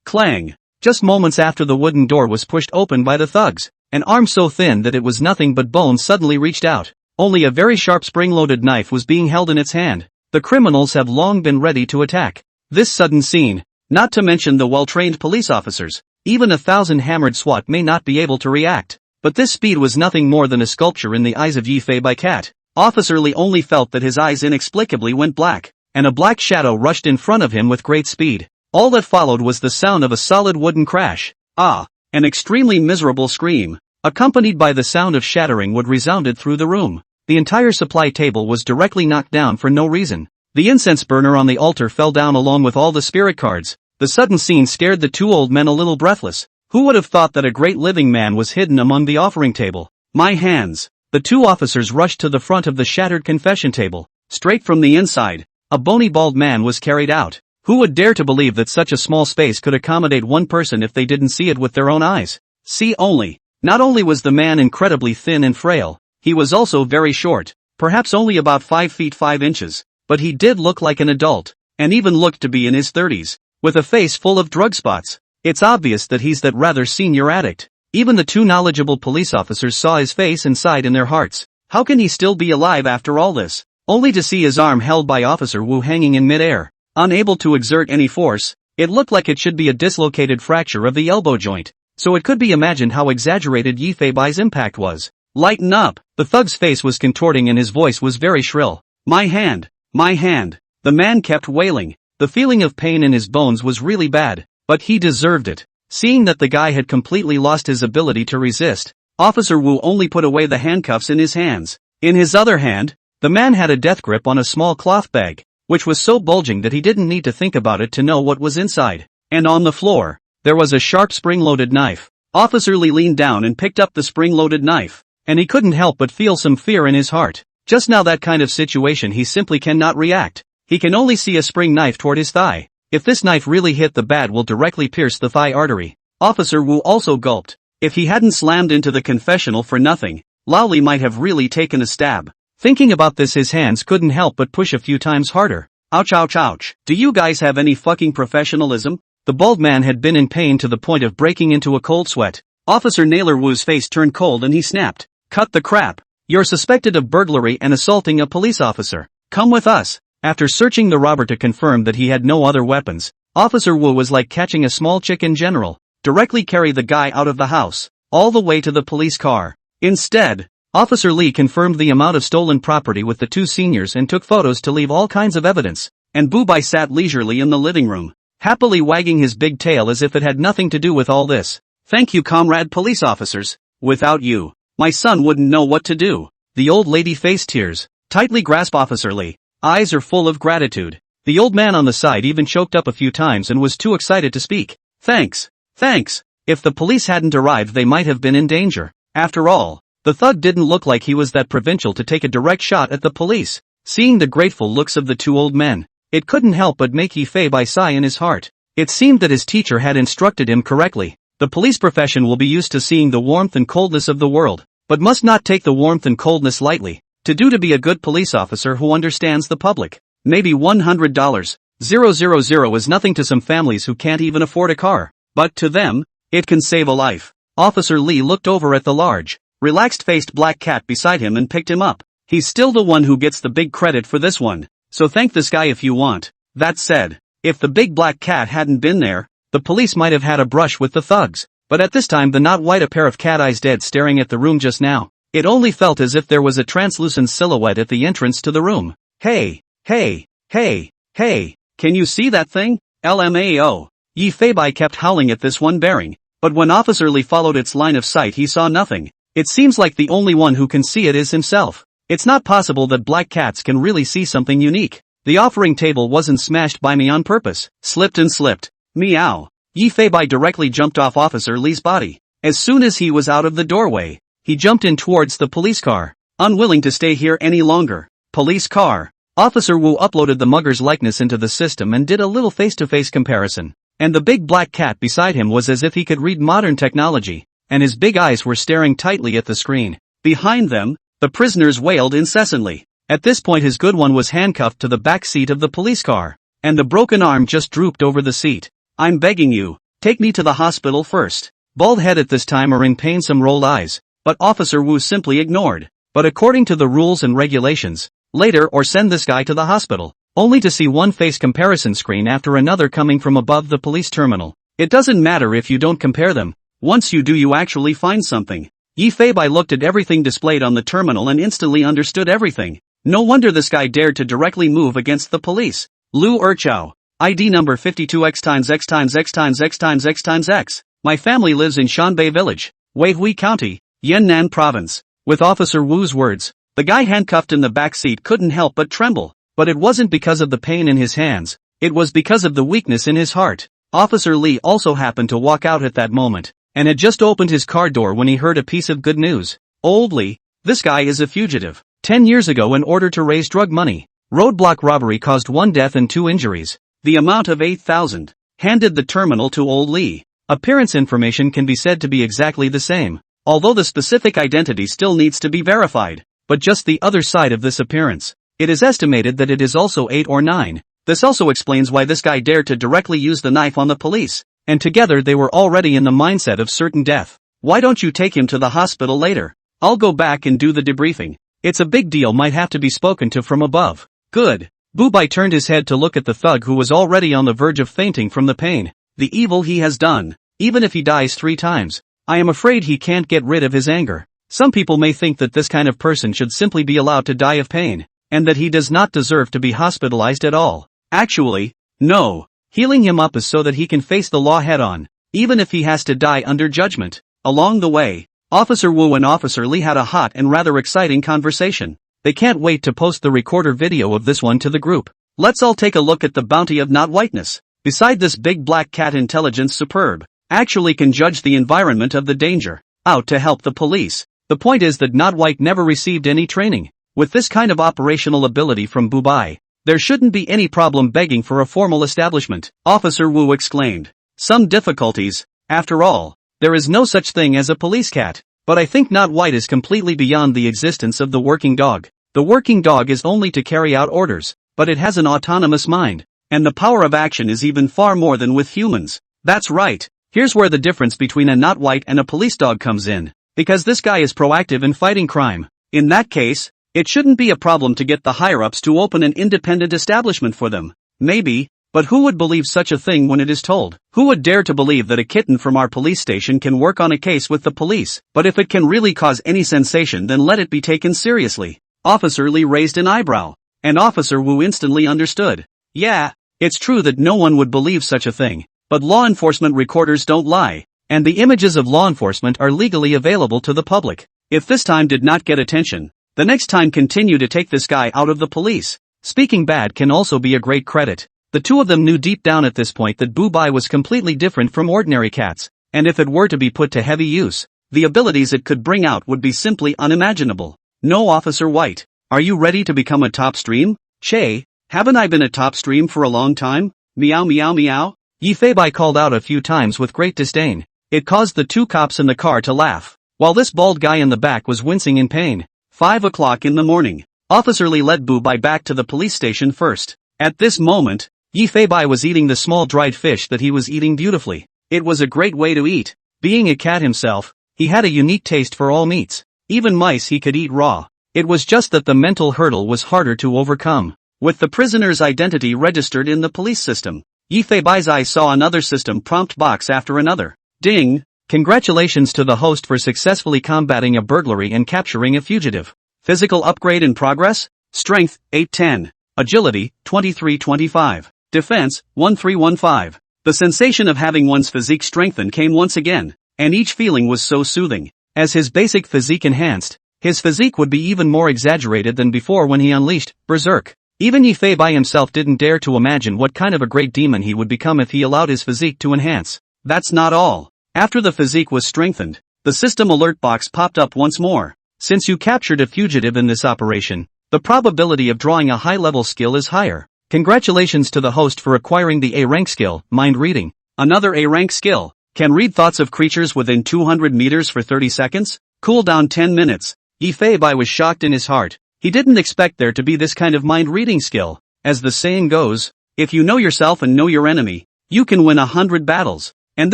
[SPEAKER 1] Clang. Just moments after the wooden door was pushed open by the thugs, an arm so thin that it was nothing but bone suddenly reached out. Only a very sharp spring-loaded knife was being held in its hand. The criminals have long been ready to attack. This sudden scene, not to mention the well-trained police officers, even 1,000 hammered SWAT may not be able to react. But this speed was nothing more than a sculpture in the eyes of Yi Fei-bai cat. Officer Lee only felt that his eyes inexplicably went black, and a black shadow rushed in front of him with great speed. All that followed was the sound of a solid wooden crash. An extremely miserable scream, accompanied by the sound of shattering wood resounded through the room. The entire supply table was directly knocked down for no reason. The incense burner on the altar fell down along with all the spirit cards. The sudden scene scared the two old men a little breathless. Who would have thought that a great living man was hidden among the offering table? My hands! The two officers rushed to the front of the shattered confession table. Straight from the inside, a bony bald man was carried out. Who would dare to believe that such a small space could accommodate one person if they didn't see it with their own eyes? See only. Not only was the man incredibly thin and frail, he was also very short, perhaps only about 5 feet 5 inches, but he did look like an adult, and even looked to be in his 30s, with a face full of drug spots. It's obvious that he's that rather senior addict. Even the two knowledgeable police officers saw his face and sighed in their hearts. How can he still be alive after all this? Only to see his arm held by Officer Wu hanging in midair, unable to exert any force. It looked like it should be a dislocated fracture of the elbow joint, so it could be imagined how exaggerated Yi Feibai's impact was. Lighten up! The thug's face was contorting and his voice was very shrill. My hand! My hand! The man kept wailing. The feeling of pain in his bones was really bad, but he deserved it. Seeing that the guy had completely lost his ability to resist, Officer Wu only put away the handcuffs in his hands. In his other hand, the man had a death grip on a small cloth bag, which was so bulging that he didn't need to think about it to know what was inside. And on the floor, there was a sharp spring-loaded knife. Officer Lee leaned down and picked up the spring-loaded knife, and he couldn't help but feel some fear in his heart. Just now that kind of situation he simply cannot react. He can only see a spring knife toward his thigh. If this knife really hit the bat will directly pierce the thigh artery. Officer Wu also gulped. If he hadn't slammed into the confessional for nothing, Lao Li might have really taken a stab. Thinking about this his hands couldn't help but push a few times harder. Ouch ouch ouch. Do you guys have any fucking professionalism? The bald man had been in pain to the point of breaking into a cold sweat. Officer Naylor Wu's face turned cold and he snapped. Cut the crap. You're suspected of burglary and assaulting a police officer. Come with us. After searching the robber to confirm that he had no other weapons, Officer Wu was like catching a small chicken general. Directly carry the guy out of the house, all the way to the police car. Instead, Officer Lee confirmed the amount of stolen property with the two seniors and took photos to leave all kinds of evidence, and Bu Bai sat leisurely in the living room, happily wagging his big tail as if it had nothing to do with all this. Thank you, comrade police officers. Without you, my son wouldn't know what to do. The old lady faced tears, tightly grasped Officer Lee. Eyes are full of gratitude. The old man on the side even choked up a few times and was too excited to speak. Thanks. Thanks. If the police hadn't arrived they might have been in danger. After all, the thug didn't look like he was that provincial to take a direct shot at the police. Seeing the grateful looks of the two old men, it couldn't help but make Yi Fei sigh in his heart. It seemed that his teacher had instructed him correctly. The police profession will be used to seeing the warmth and coldness of the world, but must not take the warmth and coldness lightly. To be a good police officer who understands the public. Maybe $100,000 is nothing to some families who can't even afford a car, but to them, it can save a life. Officer Lee looked over at the large, relaxed-faced black cat beside him and picked him up. He's still the one who gets the big credit for this one, so thank this guy if you want. That said, if the big black cat hadn't been there, the police might have had a brush with the thugs, but at this time the not white a pair of cat eyes dead staring at the room just now. It only felt as if there was a translucent silhouette at the entrance to the room. Hey, hey, hey, hey, can you see that thing? LMAO. Yi Feibai kept howling at this one bearing, but when Officer Lee followed its line of sight he saw nothing. It seems like the only one who can see it is himself. It's not possible that black cats can really see something unique. The offering table wasn't smashed by me on purpose. Slipped and slipped. Meow. Yi Feibai directly jumped off Officer Lee's body. As soon as he was out of the doorway, he jumped in towards the police car, unwilling to stay here any longer. Police car. Officer Wu uploaded the mugger's likeness into the system and did a little face-to-face comparison. And the big black cat beside him was as if he could read modern technology, and his big eyes were staring tightly at the screen. Behind them, the prisoners wailed incessantly. At this point his good one was handcuffed to the back seat of the police car, and the broken arm just drooped over the seat. I'm begging you, take me to the hospital first. Bald head at this time or in pain some rolled eyes. But Officer Wu simply ignored. But according to the rules and regulations, later or send this guy to the hospital, only to see one face comparison screen after another coming from above the police terminal. It doesn't matter if you don't compare them. Once you do you actually find something. Yi Feibai looked at everything displayed on the terminal and instantly understood everything. No wonder this guy dared to directly move against the police. Lu Erchao. ID number 52X×X×X×X×X×X. My family lives in Shanbei Village, Weihui County, Yan'an Province. With Officer Wu's words, the guy handcuffed in the back seat couldn't help but tremble. But it wasn't because of the pain in his hands, it was because of the weakness in his heart. Officer Lee also happened to walk out at that moment, and had just opened his car door when he heard a piece of good news. Old Lee, this guy is a fugitive. 10 years ago in order to raise drug money, roadblock robbery caused 1 death and 2 injuries. The amount of 8,000. Handed the terminal to old Lee. Appearance information can be said to be exactly the same, although the specific identity still needs to be verified. But just the other side of this appearance. It is estimated that it is also 8 or 9. This also explains why this guy dared to directly use the knife on the police. And together they were already in the mindset of certain death. Why don't you take him to the hospital later? I'll go back and do the debriefing. It's a big deal, might have to be spoken to from above. Good. Bubai turned his head to look at the thug who was already on the verge of fainting from the pain. The evil he has done. Even if he dies 3 times, I am afraid he can't get rid of his anger. Some people may think that this kind of person should simply be allowed to die of pain, and that he does not deserve to be hospitalized at all. Actually, no. Healing him up is so that he can face the law head-on, even if he has to die under judgment. Along the way, Officer Wu and Officer Lee had a hot and rather exciting conversation. They can't wait to post the recorder video of this one to the group. Let's all take a look at the bounty of not whiteness. Beside this big black cat, intelligence superb, actually can judge the environment of the danger, out to help the police. The point is that not white never received any training. With this kind of operational ability from Bubai, there shouldn't be any problem begging for a formal establishment. Officer Wu exclaimed. Some difficulties, after all. There is no such thing as a police cat. But I think not white is completely beyond the existence of the working dog. The working dog is only to carry out orders, but it has an autonomous mind. And the power of action is even far more than with humans. That's right. Here's where the difference between a not white and a police dog comes in. Because this guy is proactive in fighting crime. In that case, it shouldn't be a problem to get the higher-ups to open an independent establishment for them. Maybe, but who would believe such a thing when it is told? Who would dare to believe that a kitten from our police station can work on a case with the police? But if it can really cause any sensation, then let it be taken seriously. Officer Lee raised an eyebrow, and Officer Wu instantly understood. Yeah, it's true that no one would believe such a thing, but law enforcement recorders don't lie, and the images of law enforcement are legally available to the public. If this time did not get attention, the next time continue to take this guy out of the police. Speaking bad can also be a great credit. The two of them knew deep down at this point that Bubai was completely different from ordinary cats, and if it were to be put to heavy use, the abilities it could bring out would be simply unimaginable. No, Officer White, are you ready to become a top stream? Che, haven't I been a top stream for a long time? Meow meow meow. Yi Feibai called out a few times with great disdain. It caused the 2 cops in the car to laugh, while this bald guy in the back was wincing in pain. 5 o'clock in the morning. Officer Lee led Bubai back to the police station first. At this moment, Yi Feibai was eating the small dried fish that he was eating beautifully. It was a great way to eat. Being a cat himself, he had a unique taste for all meats. Even mice he could eat raw. It was just that the mental hurdle was harder to overcome. With the prisoner's identity registered in the police system, Yi Feibai's eye saw another system prompt box after another. Ding! Congratulations to the host for successfully combating a burglary and capturing a fugitive. Physical upgrade in progress? Strength, 810. Agility, 2325. Defense, 1315. The sensation of having one's physique strengthened came once again, and each feeling was so soothing. As his basic physique enhanced, his physique would be even more exaggerated than before when he unleashed Berserk. Even Yi Feibai himself didn't dare to imagine what kind of a great demon he would become if he allowed his physique to enhance. That's not all. After the physique was strengthened, the system alert box popped up once more. Since you captured a fugitive in this operation, the probability of drawing a high-level skill is higher. Congratulations to the host for acquiring the A-rank skill, mind reading. Another A-rank skill. Can read thoughts of creatures within 200 meters for 30 seconds? Cooldown 10 minutes. Yi Feibai was shocked in his heart. He didn't expect there to be this kind of mind-reading skill. As the saying goes, if you know yourself and know your enemy, you can win 100 battles. And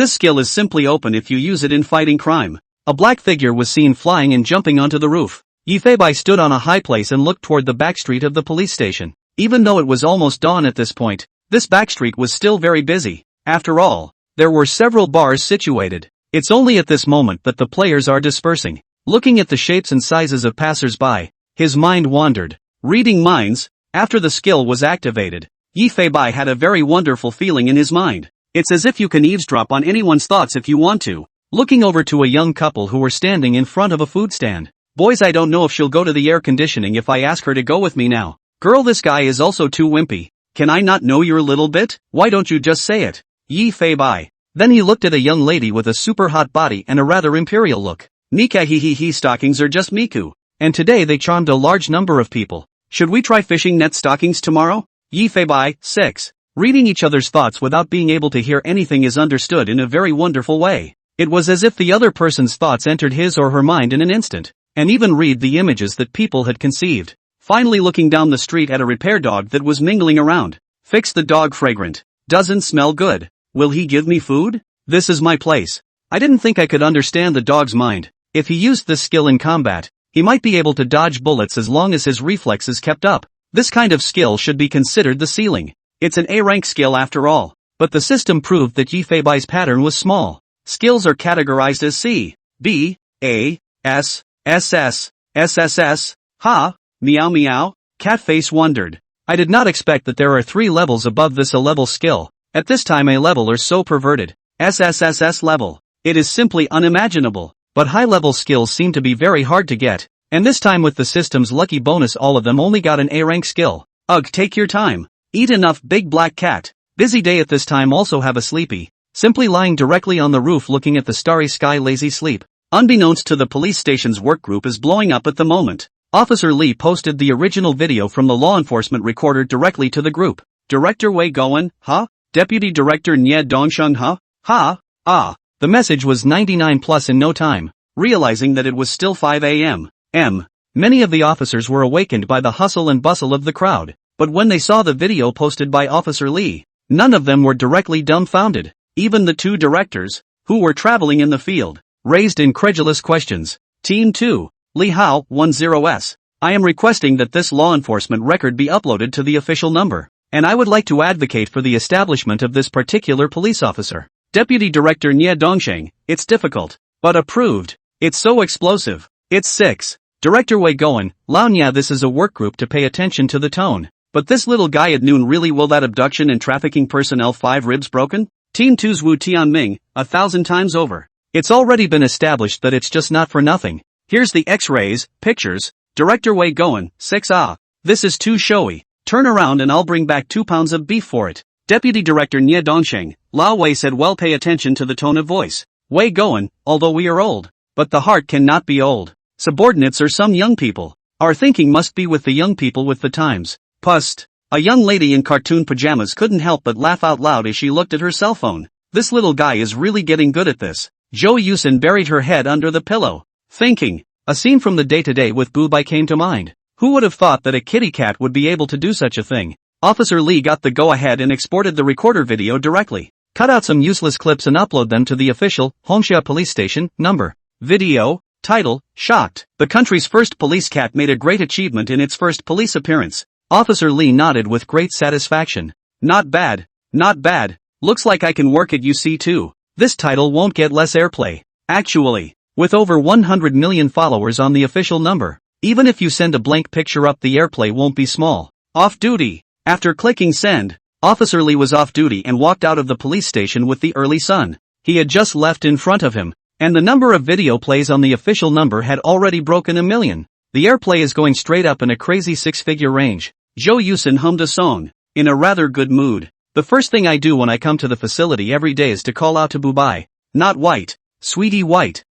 [SPEAKER 1] this skill is simply open if you use it in fighting crime. A black figure was seen flying and jumping onto the roof. Yi Feibai stood on a high place and looked toward the back street of the police station. Even though it was almost dawn at this point, this back street was still very busy. After all, there were several bars situated. It's only at this moment that the players are dispersing. Looking at the shapes and sizes of passers-by, his mind wandered. Reading minds, after the skill was activated, Yi Feibai had a very wonderful feeling in his mind. It's as if you can eavesdrop on anyone's thoughts if you want to. Looking over to a young couple who were standing in front of a food stand. Boys, I don't know if she'll go to the air conditioning if I ask her to go with me now. Girl, this guy is also too wimpy. Can I not know you're a little bit? Why don't you just say it? Yi Feibai. Then he looked at a young lady with a super hot body and a rather imperial look. Nika he stockings are just Miku. And today they charmed a large number of people. Should we try fishing net stockings tomorrow? Yi Feibai, 6. Reading each other's thoughts without being able to hear anything is understood in a very wonderful way. It was as if the other person's thoughts entered his or her mind in an instant, and even read the images that people had conceived. Finally looking down the street at a repair dog that was mingling around. Fix the dog fragrant. Doesn't smell good. Will he give me food? This is my place. I didn't think I could understand the dog's mind. If he used this skill in combat, he might be able to dodge bullets as long as his reflexes kept up. This kind of skill should be considered the ceiling. It's an A-rank skill after all. But the system proved that Yifeibai's pattern was small. Skills are categorized as C, B, A, S, SS, SSS, Ha, meow meow. Catface wondered. I did not expect that there are 3 levels above this A-level skill. At this time A-level are so perverted. SSSS level. It is simply unimaginable. But high-level skills seem to be very hard to get. And this time with the system's lucky bonus all of them only got an A-rank skill. Ugh, take your time. Eat enough, big black cat. Busy day at this time. Also have a sleepy. Simply lying directly on the roof looking at the starry sky, lazy sleep. Unbeknownst to the police station's work group is blowing up at the moment. Officer Lee posted the original video from the law enforcement recorder directly to the group. Director Wei Goen, huh? Deputy Director Nye Dongsheng, huh? Ha, ah. The message was 99 plus in no time. Realizing that it was still 5 a.m. Many of the officers were awakened by the hustle and bustle of the crowd. But when they saw the video posted by Officer Lee, none of them were directly dumbfounded. Even the 2 directors, who were traveling in the field, raised incredulous questions. Team 2, Li Hao, 10S. I am requesting that this law enforcement record be uploaded to the official number, and I would like to advocate for the establishment of this particular police officer. Deputy Director Nye Dongsheng, it's difficult, but approved. It's so explosive. It's 6. Director Wei Goen, Lao Nya, this is a work group to pay attention to the tone. But this little guy at noon, really will that abduction and trafficking personnel 5 ribs broken? Team 2's Wu Tianming, 1,000 times over. It's already been established that it's just not for nothing. Here's the x-rays, pictures. Director Wei Goen, 6 This is too showy. Turn around and I'll bring back 2 pounds of beef for it. Deputy Director Nye Dongsheng, Lao Wei said, well, pay attention to the tone of voice. Wei Goen, although we are old, but the heart cannot be old. Subordinates are some young people. Our thinking must be with the young people with the times. Pust. A young lady in cartoon pajamas couldn't help but laugh out loud as she looked at her cell phone. This little guy is really getting good at this. Jo Yusin buried her head under the pillow, thinking. A scene from the day-to-day with Bubai came to mind. Who would have thought that a kitty cat would be able to do such a thing? Officer Lee got the go-ahead and exported the recorder video directly. Cut out some useless clips and upload them to the official Hongxia police station number. Video, title, shocked. The country's first police cat made a great achievement in its first police appearance. Officer Lee nodded with great satisfaction. Not bad, not bad. Looks like I can work at UC too. This title won't get less airplay. Actually, with over 100 million followers on the official number, even if you send a blank picture up, the airplay won't be small. Off duty. After clicking send, Officer Lee was off duty and walked out of the police station with the early sun. He had just left in front of him, and the number of video plays on the official number had already broken 1 million. The airplay is going straight up in a crazy 6-figure range. Jo Yusin hummed a song, in a rather good mood. The first thing I do when I come to the facility every day is to call out to Bubai. Not white. Sweetie white.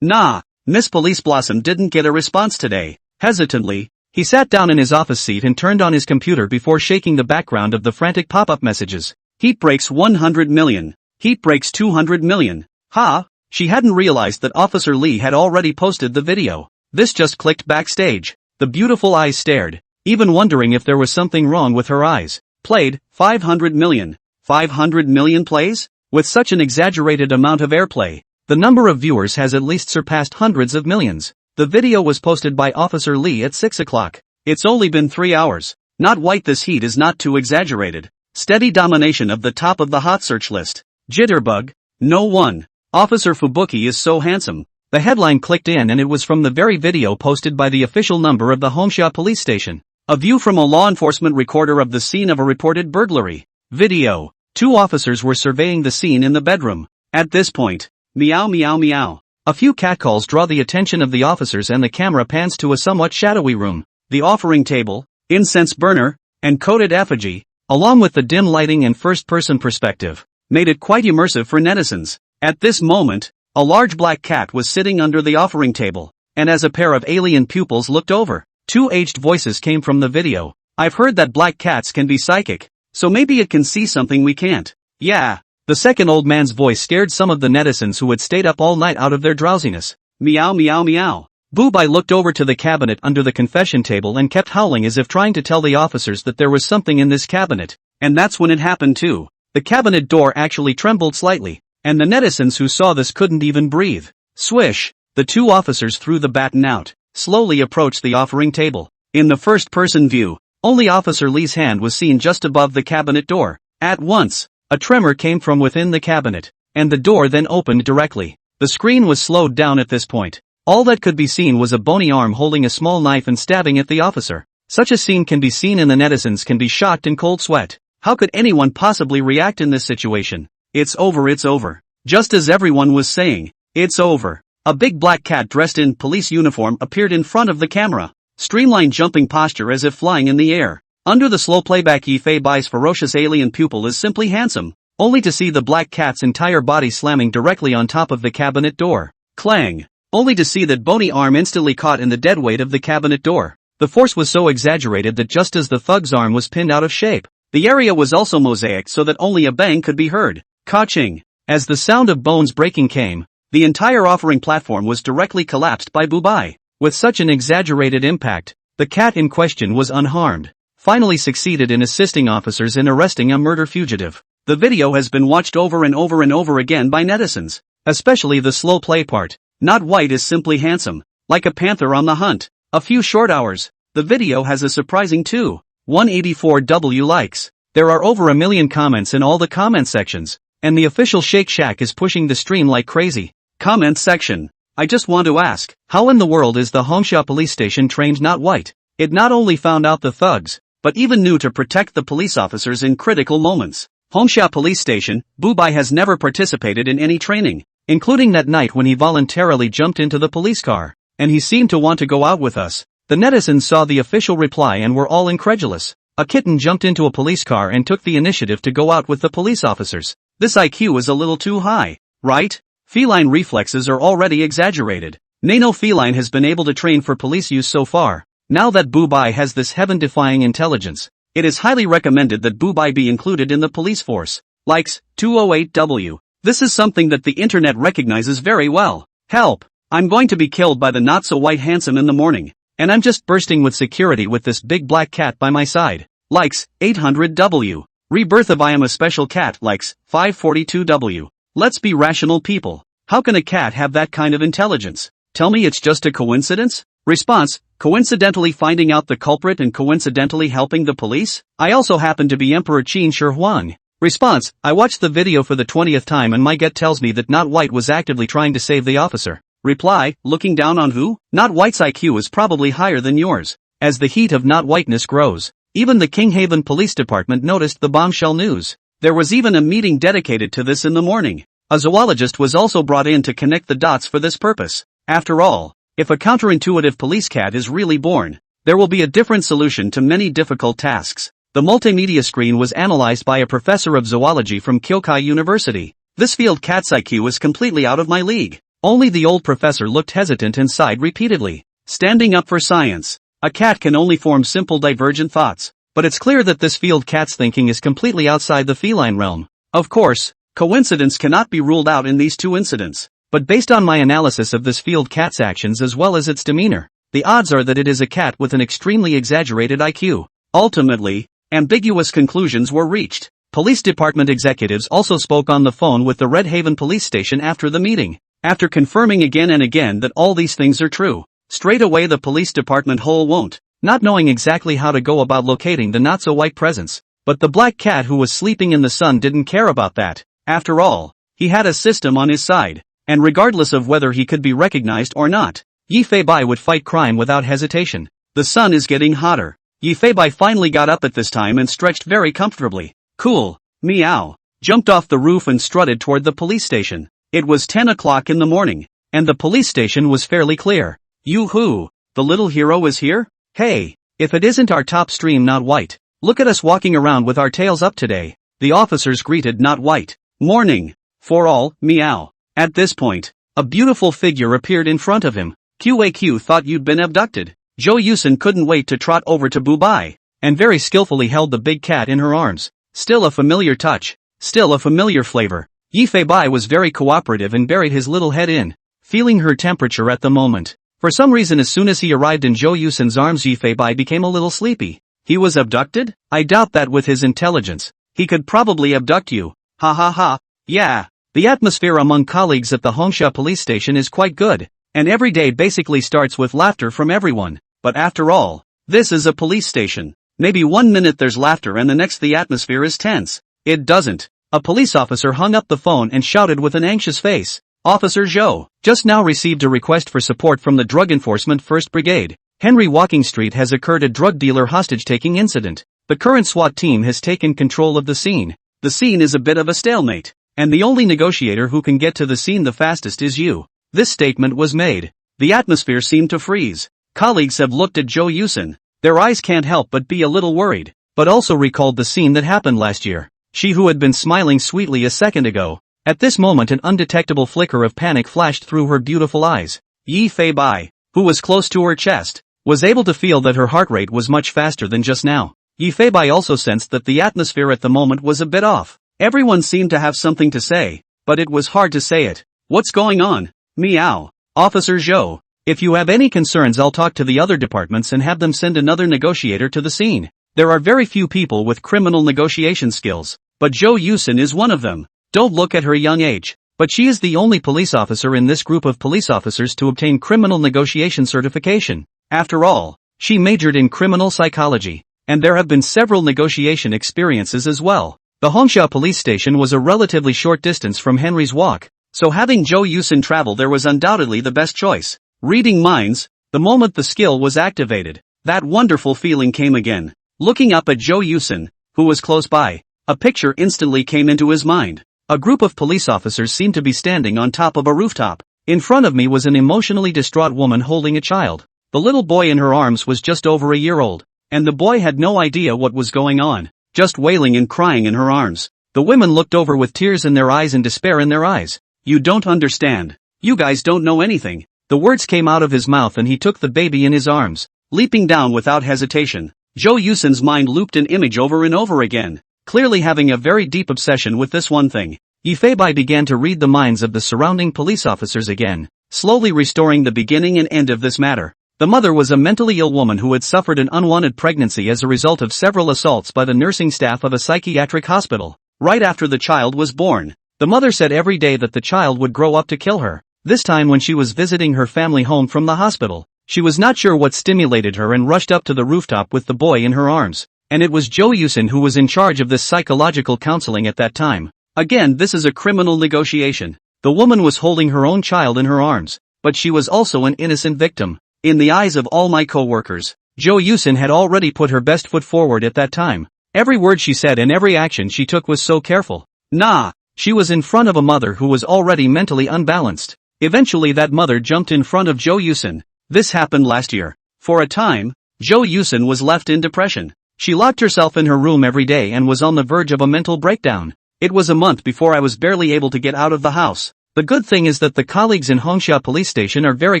[SPEAKER 1] Nah. Miss Police Blossom didn't get a response today. Hesitantly, he sat down in his office seat and turned on his computer before shaking the background of the frantic pop-up messages. Heat breaks 100 million. Heat breaks 200 million. Ha! She hadn't realized that Officer Lee had already posted the video. This just clicked backstage. The beautiful eyes stared, even wondering if there was something wrong with her eyes. Played, 500 million. 500 million plays? With such an exaggerated amount of airplay, the number of viewers has at least surpassed hundreds of millions. The video was posted by Officer Lee at 6 o'clock. It's only been 3 hours. Not white, this heat is not too exaggerated. Steady domination of the top of the hot search list. Jitterbug. No one. Officer Fubuki is so handsome. The headline clicked in and it was from the very video posted by the official number of the Hongxia police station. A view from a law enforcement recorder of the scene of a reported burglary. Video. 2 officers were surveying the scene in the bedroom. At this point, meow meow meow. A few catcalls draw the attention of the officers and the camera pans to a somewhat shadowy room. The offering table, incense burner, and coated effigy, along with the dim lighting and first-person perspective, made it quite immersive for netizens. At this moment, a large black cat was sitting under the offering table, and as a pair of alien pupils looked over, 2 aged voices came from the video. I've heard that black cats can be psychic. so maybe it can see something we can't. Yeah. The second old man's voice scared some of the netizens who had stayed up all night out of their drowsiness. Meow meow meow. Bubai looked over to the cabinet under the confession table and kept howling as if trying to tell the officers that there was something in this cabinet. And that's when it happened too. The cabinet door actually trembled slightly, and the netizens who saw this couldn't even breathe. Swish! The two officers threw the baton out, slowly approached the offering table. In the first-person view, only Officer Lee's hand was seen just above the cabinet door. At once, a tremor came from within the cabinet, and the door then opened directly. The screen was slowed down at this point. All that could be seen was a bony arm holding a small knife and stabbing at the officer. Such a scene can be seen and the netizens can be shocked in cold sweat. How could anyone possibly react in this situation? It's over, it's over. Just as everyone was saying, it's over. A big black cat dressed in police uniform appeared in front of the camera. Streamlined jumping posture as if flying in the air. Under the slow playback, Yifei Bai's ferocious alien pupil is simply handsome, only to see the black cat's entire body slamming directly on top of the cabinet door. Clang! Only to see that bony arm instantly caught in the dead weight of the cabinet door. The force was so exaggerated that just as the thug's arm was pinned out of shape, the area was also mosaicked so that only a bang could be heard. Ka-ching! As the sound of bones breaking came, the entire offering platform was directly collapsed by Bubai. With such an exaggerated impact, the cat in question was unharmed. Finally succeeded in assisting officers in arresting a murder fugitive. The video has been watched over and over and over again by netizens, especially the slow play part. Not White is simply handsome, like a panther on the hunt. A few short hours, the video has a surprising 184,000 likes. There are over 1 million comments in all the comment sections, and the official Shake Shack is pushing the stream like crazy. Comment section. I just want to ask, how in the world is the Hongsha police station trained Not White? It not only found out the thugs, but even knew to protect the police officers in critical moments. Hongsha police station, Bubai has never participated in any training, including that night when he voluntarily jumped into the police car, and he seemed to want to go out with us. The netizens saw the official reply and were all incredulous. A kitten jumped into a police car and took the initiative to go out with the police officers. This IQ is a little too high, right? Feline reflexes are already exaggerated. Nano feline has been able to train for police use so far. Now that Bubai has this heaven-defying intelligence, it is highly recommended that Bubai be included in the police force. Likes, 208W. This is something that the internet recognizes very well. Help! I'm going to be killed by the not-so-white handsome in the morning, and I'm just bursting with security with this big black cat by my side. Likes, 800W. Rebirth of I am a special cat. Likes, 542W. Let's be rational people. How can a cat have that kind of intelligence? Tell me it's just a coincidence? Response, coincidentally finding out the culprit and coincidentally helping the police? I also happen to be Emperor Qin Shi Huang. Response, I watched the video for the 20th time and my gut tells me that Not White was actively trying to save the officer. Reply, looking down on who? Not White's IQ is probably higher than yours. As the heat of Not Whiteness grows, even the Kinghaven Police Department noticed the bombshell news. There was even a meeting dedicated to this in the morning. A zoologist was also brought in to connect the dots for this purpose. After all, if a counterintuitive police cat is really born, there will be a different solution to many difficult tasks. The multimedia screen was analyzed by a professor of zoology from Kyokai University. This field cat's IQ is completely out of my league. Only the old professor looked hesitant and sighed repeatedly. Standing up for science. A cat can only form simple divergent thoughts, but it's clear that this field cat's thinking is completely outside the feline realm. Of course, coincidence cannot be ruled out in these two incidents. But based on my analysis of this field cat's actions as well as its demeanor, the odds are that it is a cat with an extremely exaggerated IQ. Ultimately, ambiguous conclusions were reached. Police department executives also spoke on the phone with the Red Haven police station after the meeting. After confirming again and again that all these things are true, straight away the police department whole won't, not knowing exactly how to go about locating the not-so-white presence. But the black cat who was sleeping in the sun didn't care about that. After all, he had a system on his side. And regardless of whether he could be recognized or not, Yifei Bai would fight crime without hesitation. The sun is getting hotter. Yifei Bai finally got up at this time and stretched very comfortably. Cool, meow. Jumped off the roof and strutted toward the police station. It was 10 o'clock in the morning, and the police station was fairly clear. Yoo-hoo, the little hero is here? Hey, if it isn't our top stream Not White, look at us walking around with our tails up today. The officers greeted Not White. Morning. For all, meow. At this point, a beautiful figure appeared in front of him. QAQ thought you'd been abducted. Zhou Yusen couldn't wait to trot over to Bubai, and very skillfully held the big cat in her arms. Still a familiar touch. Still a familiar flavor. Yifei was very cooperative and buried his little head in, feeling her temperature at the moment. For some reason as soon as he arrived in Zhou Yusen's arms Yifei became a little sleepy. He was abducted? I doubt that with his intelligence. He could probably abduct you. Ha ha ha. Yeah. The atmosphere among colleagues at the Hongsha police station is quite good, and every day basically starts with laughter from everyone. But after all, this is a police station. Maybe 1 minute there's laughter and the next the atmosphere is tense. It doesn't. A police officer hung up the phone and shouted with an anxious face. Officer Zhou, just now received a request for support from the Drug Enforcement 1st Brigade. Henry Walking Street has occurred a drug dealer hostage-taking incident. The current SWAT team has taken control of the scene. The scene is a bit of a stalemate, and the only negotiator who can get to the scene the fastest is you. This statement was made. The atmosphere seemed to freeze. Colleagues have looked at Zhou Yusen. Their eyes can't help but be a little worried, but also recalled the scene that happened last year. She who had been smiling sweetly a second ago. At this moment an undetectable flicker of panic flashed through her beautiful eyes. Yifei Bai, who was close to her chest, was able to feel that her heart rate was much faster than just now. Yifei Bai also sensed that the atmosphere at the moment was a bit off. Everyone seemed to have something to say, but it was hard to say it. What's going on? Meow. Officer Zhou, if you have any concerns I'll talk to the other departments and have them send another negotiator to the scene. There are very few people with criminal negotiation skills, but Zhou Yusen is one of them. Don't look at her young age, but she is the only police officer in this group of police officers to obtain criminal negotiation certification. After all, she majored in criminal psychology, and there have been several negotiation experiences as well. The Hongsha police station was a relatively short distance from Henry's Walk, so having Zhou Yusen travel there was undoubtedly the best choice. Reading minds, the moment the skill was activated, that wonderful feeling came again. Looking up at Zhou Yusen, who was close by, a picture instantly came into his mind. A group of police officers seemed to be standing on top of a rooftop. In front of me was an emotionally distraught woman holding a child. The little boy in her arms was just over a year old, and the boy had no idea what was going on, just wailing and crying in her arms. The women looked over with tears in their eyes and despair in their eyes. You don't understand. You guys don't know anything. The words came out of his mouth and he took the baby in his arms, leaping down without hesitation. Zhou Yusen's mind looped an image over and over again, clearly having a very deep obsession with this one thing. Yifei Bai began to read the minds of the surrounding police officers again, slowly restoring the beginning and end of this matter. The mother was a mentally ill woman who had suffered an unwanted pregnancy as a result of several assaults by the nursing staff of a psychiatric hospital. Right after the child was born, the mother said every day that the child would grow up to kill her. This time when she was visiting her family home from the hospital, she was not sure what stimulated her and rushed up to the rooftop with the boy in her arms. And it was Zhou Yusen who was in charge of this psychological counseling at that time. Again, this is a criminal negotiation. The woman was holding her own child in her arms, but she was also an innocent victim. In the eyes of all my co-workers, Zhou Yusen had already put her best foot forward at that time. Every word she said and every action she took was so careful. Nah, she was in front of a mother who was already mentally unbalanced. Eventually that mother jumped in front of Zhou Yusen. This happened last year. For a time, Zhou Yusen was left in depression. She locked herself in her room every day and was on the verge of a mental breakdown. It was a month before I was barely able to get out of the house. The good thing is that the colleagues in Hongsha police station are very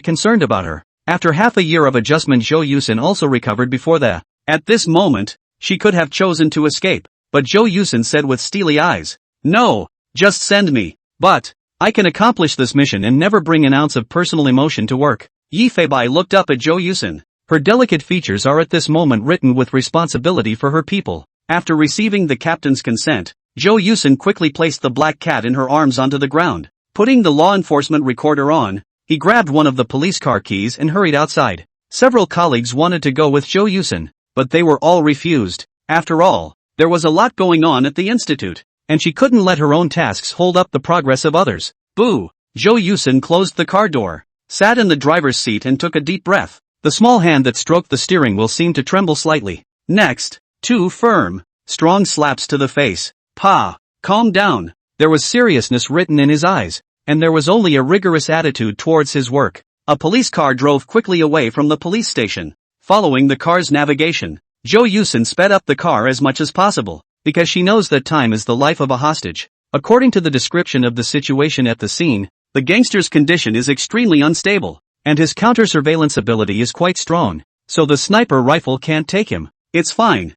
[SPEAKER 1] concerned about her. After half a year of adjustment Zhou Yusen also recovered before that. At this moment, she could have chosen to escape, but Zhou Yusen said with steely eyes, "No, just send me. But I can accomplish this mission and never bring an ounce of personal emotion to work." Yifei Bai looked up at Zhou Yusen. Her delicate features are at this moment written with responsibility for her people. After receiving the captain's consent, Zhou Yusen quickly placed the black cat in her arms onto the ground. Putting the law enforcement recorder on, he grabbed one of the police car keys and hurried outside. Several colleagues wanted to go with Zhou Yusen, but they were all refused. After all, there was a lot going on at the institute, and she couldn't let her own tasks hold up the progress of others. Boo! Zhou Yusen closed the car door, sat in the driver's seat and took a deep breath. The small hand that stroked the steering wheel seemed to tremble slightly. Next, 2 firm, strong slaps to the face. Pa, calm down. There was seriousness written in his eyes, and there was only a rigorous attitude towards his work. A police car drove quickly away from the police station. Following the car's navigation, Zhou Yusen sped up the car as much as possible, because she knows that time is the life of a hostage. According to the description of the situation at the scene, the gangster's condition is extremely unstable, and his counter-surveillance ability is quite strong, so the sniper rifle can't take him. It's fine.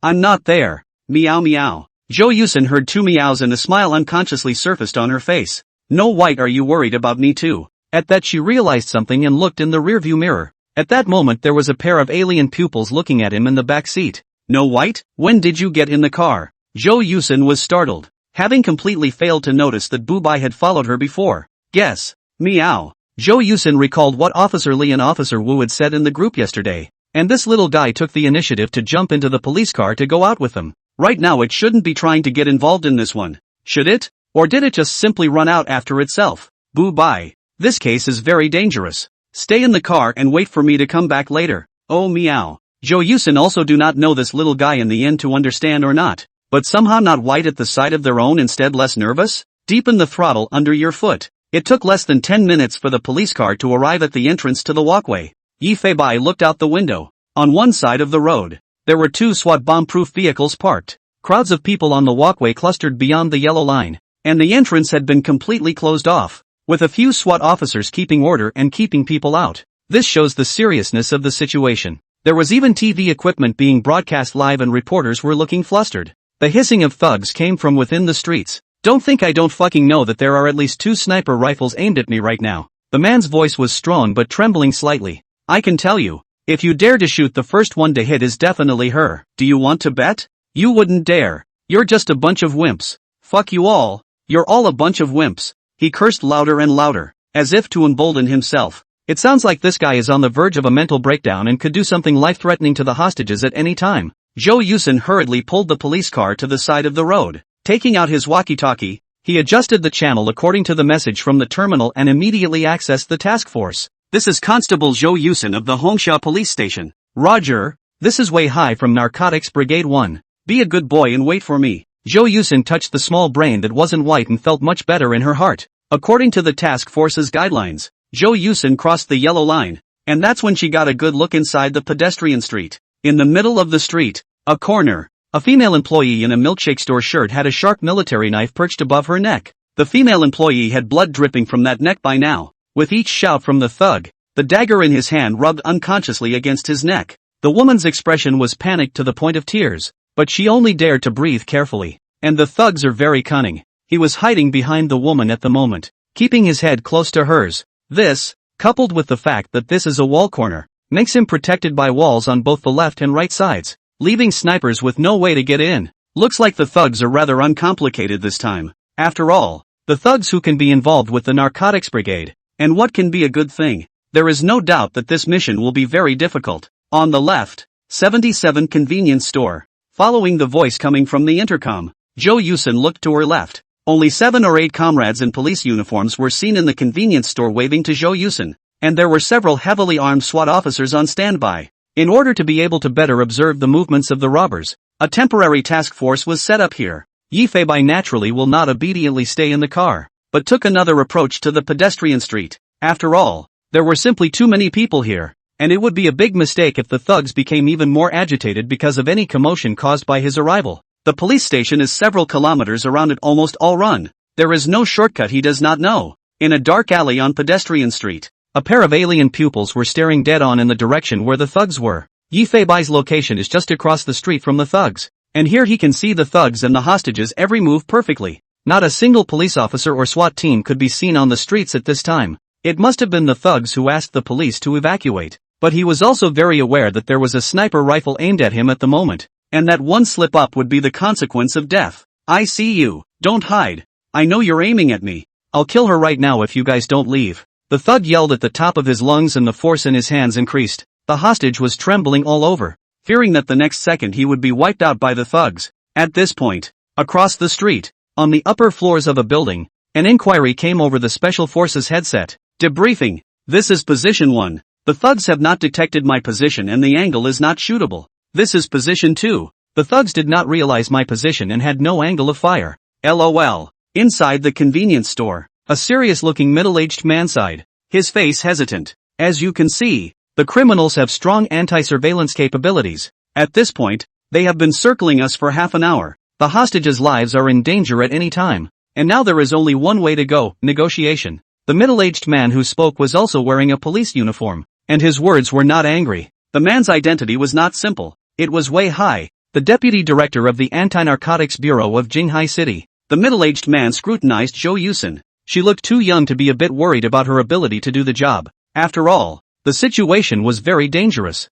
[SPEAKER 1] I'm not there. Meow meow. Jo Yusin heard two meows and a smile unconsciously surfaced on her face. No White, are you worried about me too? At that she realized something and looked in the rearview mirror. At that moment there was a pair of alien pupils looking at him in the back seat. No White, when did you get in the car? Jo Yusin was startled, having completely failed to notice that Bubai had followed her before. Guess. Meow. Jo Yusin recalled what Officer Lee and Officer Wu had said in the group yesterday, and this little guy took the initiative to jump into the police car to go out with them. Right now it shouldn't be trying to get involved in this one, should it? Or did it just simply run out after itself? Bubai. This case is very dangerous. Stay in the car and wait for me to come back later. Oh meow. Jo Yusin also do not know this little guy in the end to understand or not, but somehow not White at the sight of their own, instead less nervous? Deepen the throttle under your foot. It took less than 10 minutes for the police car to arrive at the entrance to the walkway. Yi Feibai looked out the window. On one side of the road, there were two SWAT bomb-proof vehicles parked. Crowds of people on the walkway clustered beyond the yellow line, and the entrance had been completely closed off, with a few SWAT officers keeping order and keeping people out. This shows the seriousness of the situation. There was even TV equipment being broadcast live and reporters were looking flustered. The hissing of thugs came from within the streets. Don't think I don't fucking know that there are at least 2 sniper rifles aimed at me right now. The man's voice was strong but trembling slightly. I can tell you, if you dare to shoot, the first one to hit is definitely her. Do you want to bet? You wouldn't dare. You're just a bunch of wimps. Fuck you all. You're all a bunch of wimps. He cursed louder and louder, as if to embolden himself. It sounds like this guy is on the verge of a mental breakdown and could do something life-threatening to the hostages at any time. Jo Yusin hurriedly pulled the police car to the side of the road. Taking out his walkie-talkie, he adjusted the channel according to the message from the terminal and immediately accessed the task force. This is Constable Jo Yusin of the Hongsha Police Station. Roger. This is Wei Hai from Narcotics Brigade 1. Be a good boy and wait for me. Jo Yusin touched the small brain that wasn't white and felt much better in her heart. According to the task force's guidelines, Jo Yusin crossed the yellow line, and that's when she got a good look inside the pedestrian street. In the middle of the street, a corner, a female employee in a milkshake store shirt had a sharp military knife perched above her neck. The female employee had blood dripping from that neck by now. With each shout from the thug, the dagger in his hand rubbed unconsciously against his neck. The woman's expression was panicked to the point of tears, but she only dared to breathe carefully. And the thugs are very cunning. He was hiding behind the woman at the moment, keeping his head close to hers. This, coupled with the fact that this is a wall corner, makes him protected by walls on both the left and right sides, leaving snipers with no way to get in. Looks like the thugs are rather uncomplicated this time. After all, the thugs who can be involved with the narcotics brigade, and what can be a good thing. There is no doubt that this mission will be very difficult. On the left, 77 convenience store. Following the voice coming from the intercom, Jo Yusin looked to her left. Only 7 or 8 comrades in police uniforms were seen in the convenience store waving to Jo Yusin, and there were several heavily armed SWAT officers on standby. In order to be able to better observe the movements of the robbers, a temporary task force was set up here. Yi Feibai naturally will not obediently stay in the car, but took another approach to the pedestrian street. After all, there were simply too many people here, and it would be a big mistake if the thugs became even more agitated because of any commotion caused by his arrival. The police station is several kilometers around it, almost all run. There is no shortcut he does not know. In a dark alley on pedestrian street, a pair of alien pupils were staring dead on in the direction where the thugs were. Yi Feibai's location is just across the street from the thugs, and here he can see the thugs and the hostages' every move perfectly. Not a single police officer or SWAT team could be seen on the streets at this time. It must have been the thugs who asked the police to evacuate, but he was also very aware that there was a sniper rifle aimed at him at the moment, and that one slip up would be the consequence of death. I see you. Don't hide. I know you're aiming at me. I'll kill her right now if you guys don't leave. The thug yelled at the top of his lungs and the force in his hands increased. The hostage was trembling all over, fearing that the next second he would be wiped out by the thugs. At this point, across the street, on the upper floors of a building, an inquiry came over the Special Forces headset. Debriefing. This is Position 1. The thugs have not detected my position and the angle is not shootable. This is Position 2. The thugs did not realize my position and had no angle of fire. LOL. Inside the convenience store, a serious-looking middle-aged man sighed, his face hesitant. As you can see, the criminals have strong anti-surveillance capabilities. At this point, they have been circling us for half an hour. The hostages' lives are in danger at any time. And now there is only one way to go, negotiation. The middle-aged man who spoke was also wearing a police uniform, and his words were not angry. The man's identity was not simple. It was Wei Hai, the deputy director of the Anti-Narcotics Bureau of Jinghai City. The middle-aged man scrutinized Jo Yusin. She looked too young to be a bit worried about her ability to do the job. After all, the situation was very dangerous.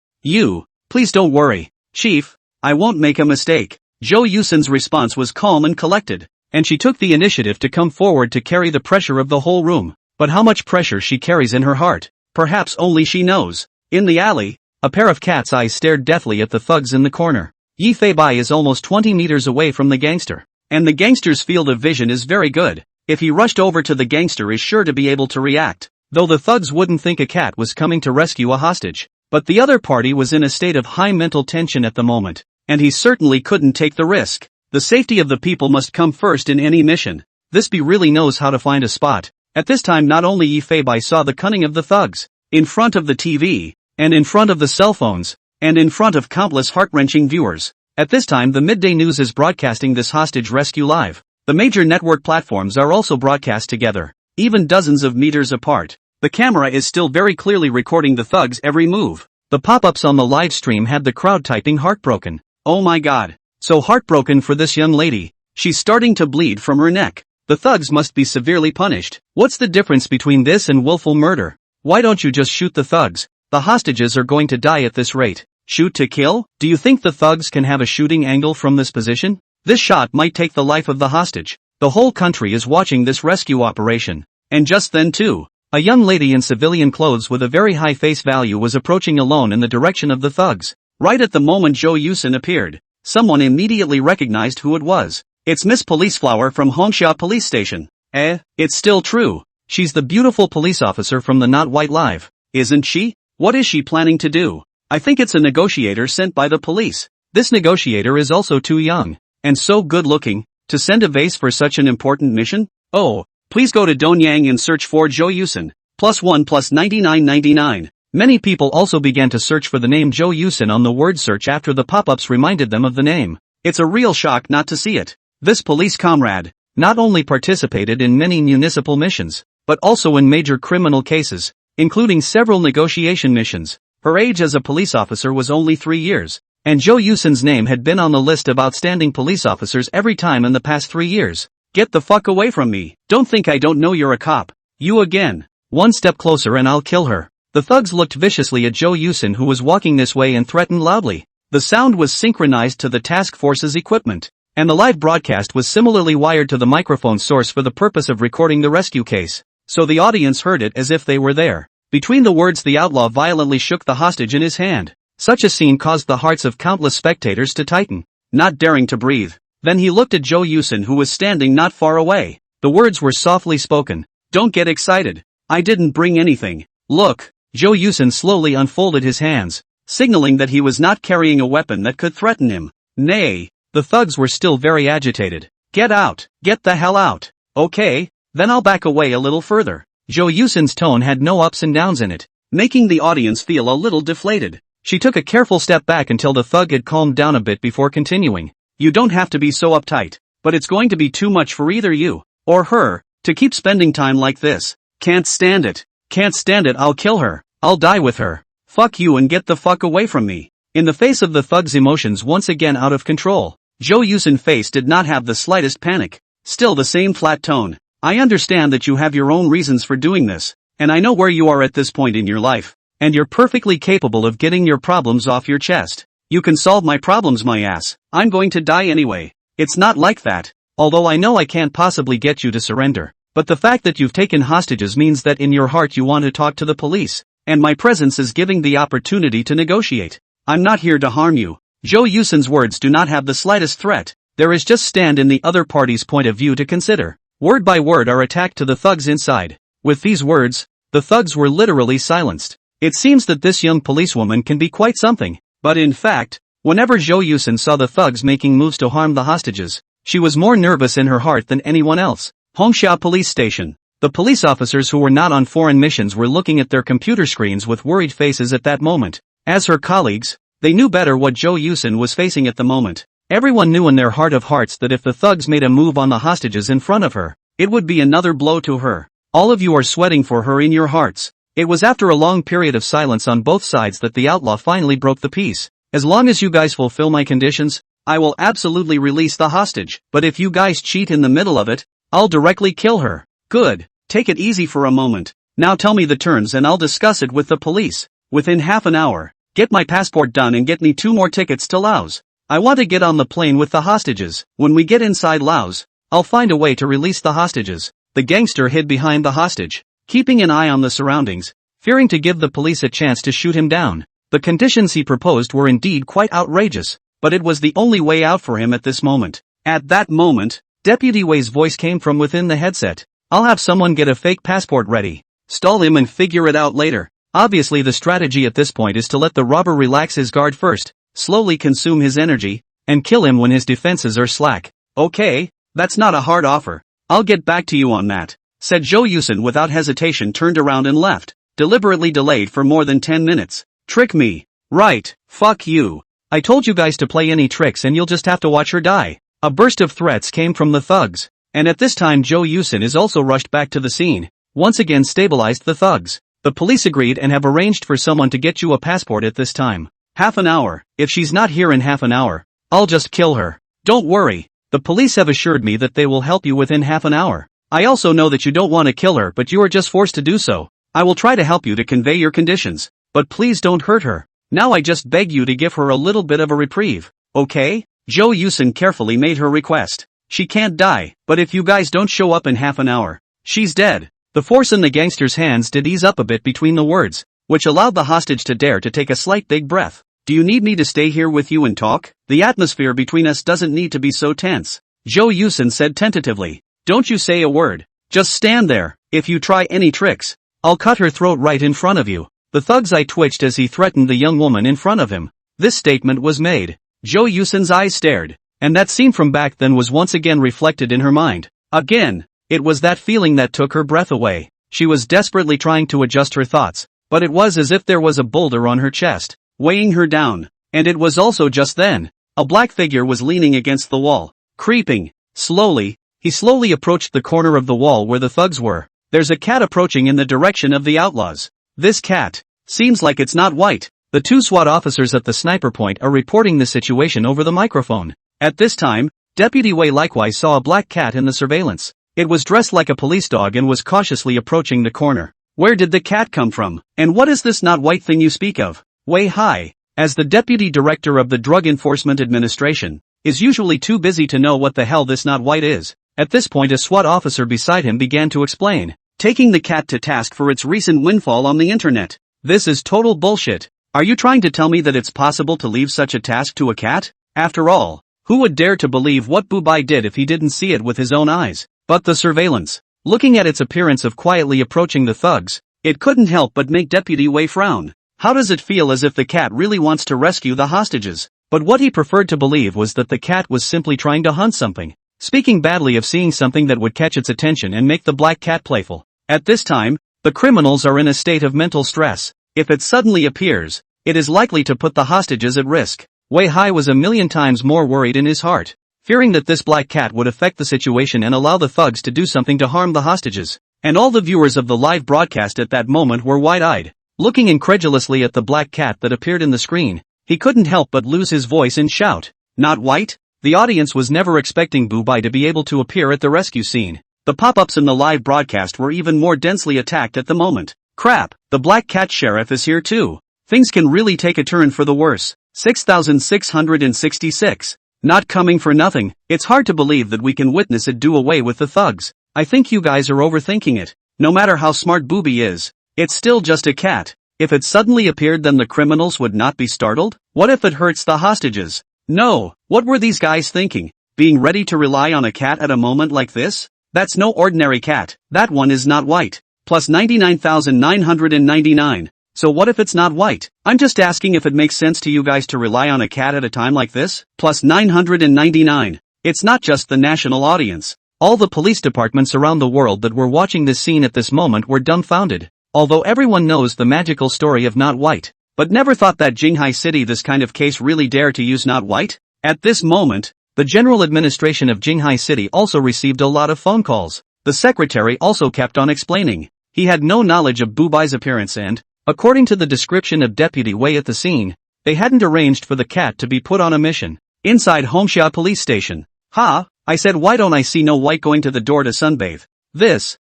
[SPEAKER 1] Please don't worry, Chief, I won't make a mistake. Jo Yusin's response was calm and collected, and she took the initiative to come forward to carry the pressure of the whole room. But how much pressure she carries in her heart, perhaps only she knows. In the alley, a pair of cat's eyes stared deathly at the thugs in the corner. Yi Fei-bai is almost 20 meters away from the gangster, and the gangster's field of vision is very good. If he rushed over to the gangster is sure to be able to react, though the thugs wouldn't think a cat was coming to rescue a hostage. But the other party was in a state of high mental tension at the moment, and he certainly couldn't take the risk. The safety of the people must come first in any mission. This bee really knows how to find a spot. At this time not only Yi Fei-bai saw the cunning of the thugs, in front of the TV, and in front of the cell phones, and in front of countless heart-wrenching viewers. At this time the midday news is broadcasting this hostage rescue live. The major network platforms are also broadcast together, even dozens of meters apart. The camera is still very clearly recording the thugs' every move. The pop-ups on the live stream had the crowd typing heartbroken. Oh my god. So heartbroken for this young lady. She's starting to bleed from her neck. The thugs must be severely punished. What's the difference between this and willful murder? Why don't you just shoot the thugs? The hostages are going to die at this rate. Shoot to kill? Do you think the thugs can have a shooting angle from this position? This shot might take the life of the hostage. The whole country is watching this rescue operation. And just then too, a young lady in civilian clothes with a very high face value was approaching alone in the direction of the thugs. Right at the moment Jo Yusin appeared, someone immediately recognized who it was. It's Miss Policeflower from Hongsha Police Station. It's still true. She's the beautiful police officer from the Not White Live, isn't she? What is she planning to do? I think it's a negotiator sent by the police. This negotiator is also too young, and so good looking, to send a vase for such an important mission? Oh, please go to Donyang and search for Jo Yusin, +1 +99.99. Many people also began to search for the name Jo Yusin on the word search after the pop-ups reminded them of the name. It's a real shock not to see it. This police comrade not only participated in many municipal missions, but also in major criminal cases, including several negotiation missions. Her age as a police officer was only 3 years, and Jo Yusin's name had been on the list of outstanding police officers every time in the past 3 years. Get the fuck away from me. Don't think I don't know you're a cop. You again. One step closer and I'll kill her. The thugs looked viciously at Jo Yusin who was walking this way and threatened loudly. The sound was synchronized to the task force's equipment, and the live broadcast was similarly wired to the microphone source for the purpose of recording the rescue case, so the audience heard it as if they were there. Between the words the outlaw violently shook the hostage in his hand. Such a scene caused the hearts of countless spectators to tighten, not daring to breathe. Then he looked at Jo Yusin who was standing not far away. The words were softly spoken. Don't get excited. I didn't bring anything. Look. Jo Yusin slowly unfolded his hands, signaling that he was not carrying a weapon that could threaten him. Nay. The thugs were still very agitated. Get out. Get the hell out. Okay, then I'll back away a little further. Jo Yusin's tone had no ups and downs in it, making the audience feel a little deflated. She took a careful step back until the thug had calmed down a bit before continuing. You don't have to be so uptight, but it's going to be too much for either you or her to keep spending time like this. Can't stand it. Can't stand it. I'll kill her. I'll die with her. Fuck you and get the fuck away from me. In the face of the thug's emotions once again out of control, Jo Yusin's face did not have the slightest panic. Still the same flat tone. I understand that you have your own reasons for doing this, and I know where you are at this point in your life, and you're perfectly capable of getting your problems off your chest. You can solve my problems, my ass. I'm going to die anyway. It's not like that. Although I know I can't possibly get you to surrender. But the fact that you've taken hostages means that in your heart you want to talk to the police. And my presence is giving the opportunity to negotiate. I'm not here to harm you. Jo Yusin's words do not have the slightest threat. There is just stand in the other party's point of view to consider. Word by word are attacked to the thugs inside. With these words, the thugs were literally silenced. It seems that this young policewoman can be quite something. But in fact, whenever Jo Yusin saw the thugs making moves to harm the hostages, she was more nervous in her heart than anyone else. Hongsha Police Station. The police officers who were not on foreign missions were looking at their computer screens with worried faces at that moment. As her colleagues, they knew better what Jo Yusin was facing at the moment. Everyone knew in their heart of hearts that if the thugs made a move on the hostages in front of her, it would be another blow to her. All of you are sweating for her in your hearts. It was after a long period of silence on both sides that the outlaw finally broke the peace. As long as you guys fulfill my conditions, I will absolutely release the hostage. But if you guys cheat in the middle of it, I'll directly kill her. Good. Take it easy for a moment. Now tell me the terms and I'll discuss it with the police. Within half an hour. Get my passport done and get me 2 more tickets to Laos. I want to get on the plane with the hostages. When we get inside Laos, I'll find a way to release the hostages. The gangster hid behind the hostage, keeping an eye on the surroundings, fearing to give the police a chance to shoot him down. The conditions he proposed were indeed quite outrageous, but it was the only way out for him at this moment. At that moment, Deputy Wei's voice came from within the headset. I'll have someone get a fake passport ready. Stall him and figure it out later. Obviously the strategy at this point is to let the robber relax his guard first, slowly consume his energy, and kill him when his defenses are slack. Okay, that's not a hard offer. I'll get back to you on that, said Zhou Yusen without hesitation, turned around and left, deliberately delayed for more than 10 minutes. Trick me. Right, fuck you. I told you guys to play any tricks and you'll just have to watch her die. A burst of threats came from the thugs, and at this time Zhou Yusen is also rushed back to the scene, once again stabilized the thugs. The police agreed and have arranged for someone to get you a passport at this time. Half an hour. If she's not here in half an hour, I'll just kill her. Don't worry. The police have assured me that they will help you within half an hour. I also know that you don't want to kill her, but you are just forced to do so. I will try to help you to convey your conditions, but please don't hurt her. Now I just beg you to give her a little bit of a reprieve, okay? Zhou Yusen carefully made her request. She can't die, but if you guys don't show up in half an hour, she's dead. The force in the gangster's hands did ease up a bit between the words, which allowed the hostage to dare to take a slight big breath. Do you need me to stay here with you and talk? The atmosphere between us doesn't need to be so tense. Zhou Yusen said tentatively. Don't you say a word. Just stand there. If you try any tricks, I'll cut her throat right in front of you. The thug's eye twitched as he threatened the young woman in front of him. This statement was made. Zhou Yusen's eyes stared, and that scene from back then was once again reflected in her mind. Again. It was that feeling that took her breath away. She was desperately trying to adjust her thoughts, but it was as if there was a boulder on her chest, weighing her down. And it was also just then. A black figure was leaning against the wall, creeping. Slowly, he slowly approached the corner of the wall where the thugs were. There's a cat approaching in the direction of the outlaws. This cat seems like it's not white. The 2 SWAT officers at the sniper point are reporting the situation over the microphone. At this time, Deputy Wei likewise saw a black cat in the surveillance. It was dressed like a police dog and was cautiously approaching the corner. Where did the cat come from? And what is this not white thing you speak of? Wei Hai, as the deputy director of the Drug Enforcement Administration, is usually too busy to know what the hell this not white is. At this point a SWAT officer beside him began to explain, taking the cat to task for its recent windfall on the internet. This is total bullshit. Are you trying to tell me that it's possible to leave such a task to a cat? After all, who would dare to believe what Bubai did if he didn't see it with his own eyes? But the surveillance, looking at its appearance of quietly approaching the thugs, it couldn't help but make Deputy Wei frown. How does it feel as if the cat really wants to rescue the hostages? But what he preferred to believe was that the cat was simply trying to hunt something, speaking badly of seeing something that would catch its attention and make the black cat playful. At this time, the criminals are in a state of mental stress. If it suddenly appears, it is likely to put the hostages at risk. Wei Hai was a million times more worried in his heart, fearing that this black cat would affect the situation and allow the thugs to do something to harm the hostages. And all the viewers of the live broadcast at that moment were wide-eyed, looking incredulously at the black cat that appeared in the screen. He couldn't help but lose his voice and shout, "Not white?" The audience was never expecting Bubai to be able to appear at the rescue scene. The pop-ups in the live broadcast were even more densely attacked at the moment. Crap, the black cat sheriff is here too. Things can really take a turn for the worse. 6666. Not coming for nothing. It's hard to believe that we can witness it do away with the thugs. I think you guys are overthinking it. No matter how smart Booby is, it's still just a cat. If it suddenly appeared, then the criminals would not be startled? What if it hurts the hostages? No, what were these guys thinking? Being ready to rely on a cat at a moment like this? That's no ordinary cat. That one is not white. Plus 99,999. So what if it's not white? I'm just asking if it makes sense to you guys to rely on a cat at a time like this? Plus 999. It's not just the national audience. All the police departments around the world that were watching this scene at this moment were dumbfounded. Although everyone knows the magical story of Not White, but never thought that Jinghai City this kind of case really dare to use Not White? At this moment, the general administration of Jinghai City also received a lot of phone calls. The secretary also kept on explaining. He had no knowledge of Bubai's appearance and, according to the description of Deputy Wei at the scene, they hadn't arranged for the cat to be put on a mission. Inside Homeshia police station. Ha, I said why don't I see no white going to the door to sunbathe? This,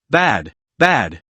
[SPEAKER 1] bad.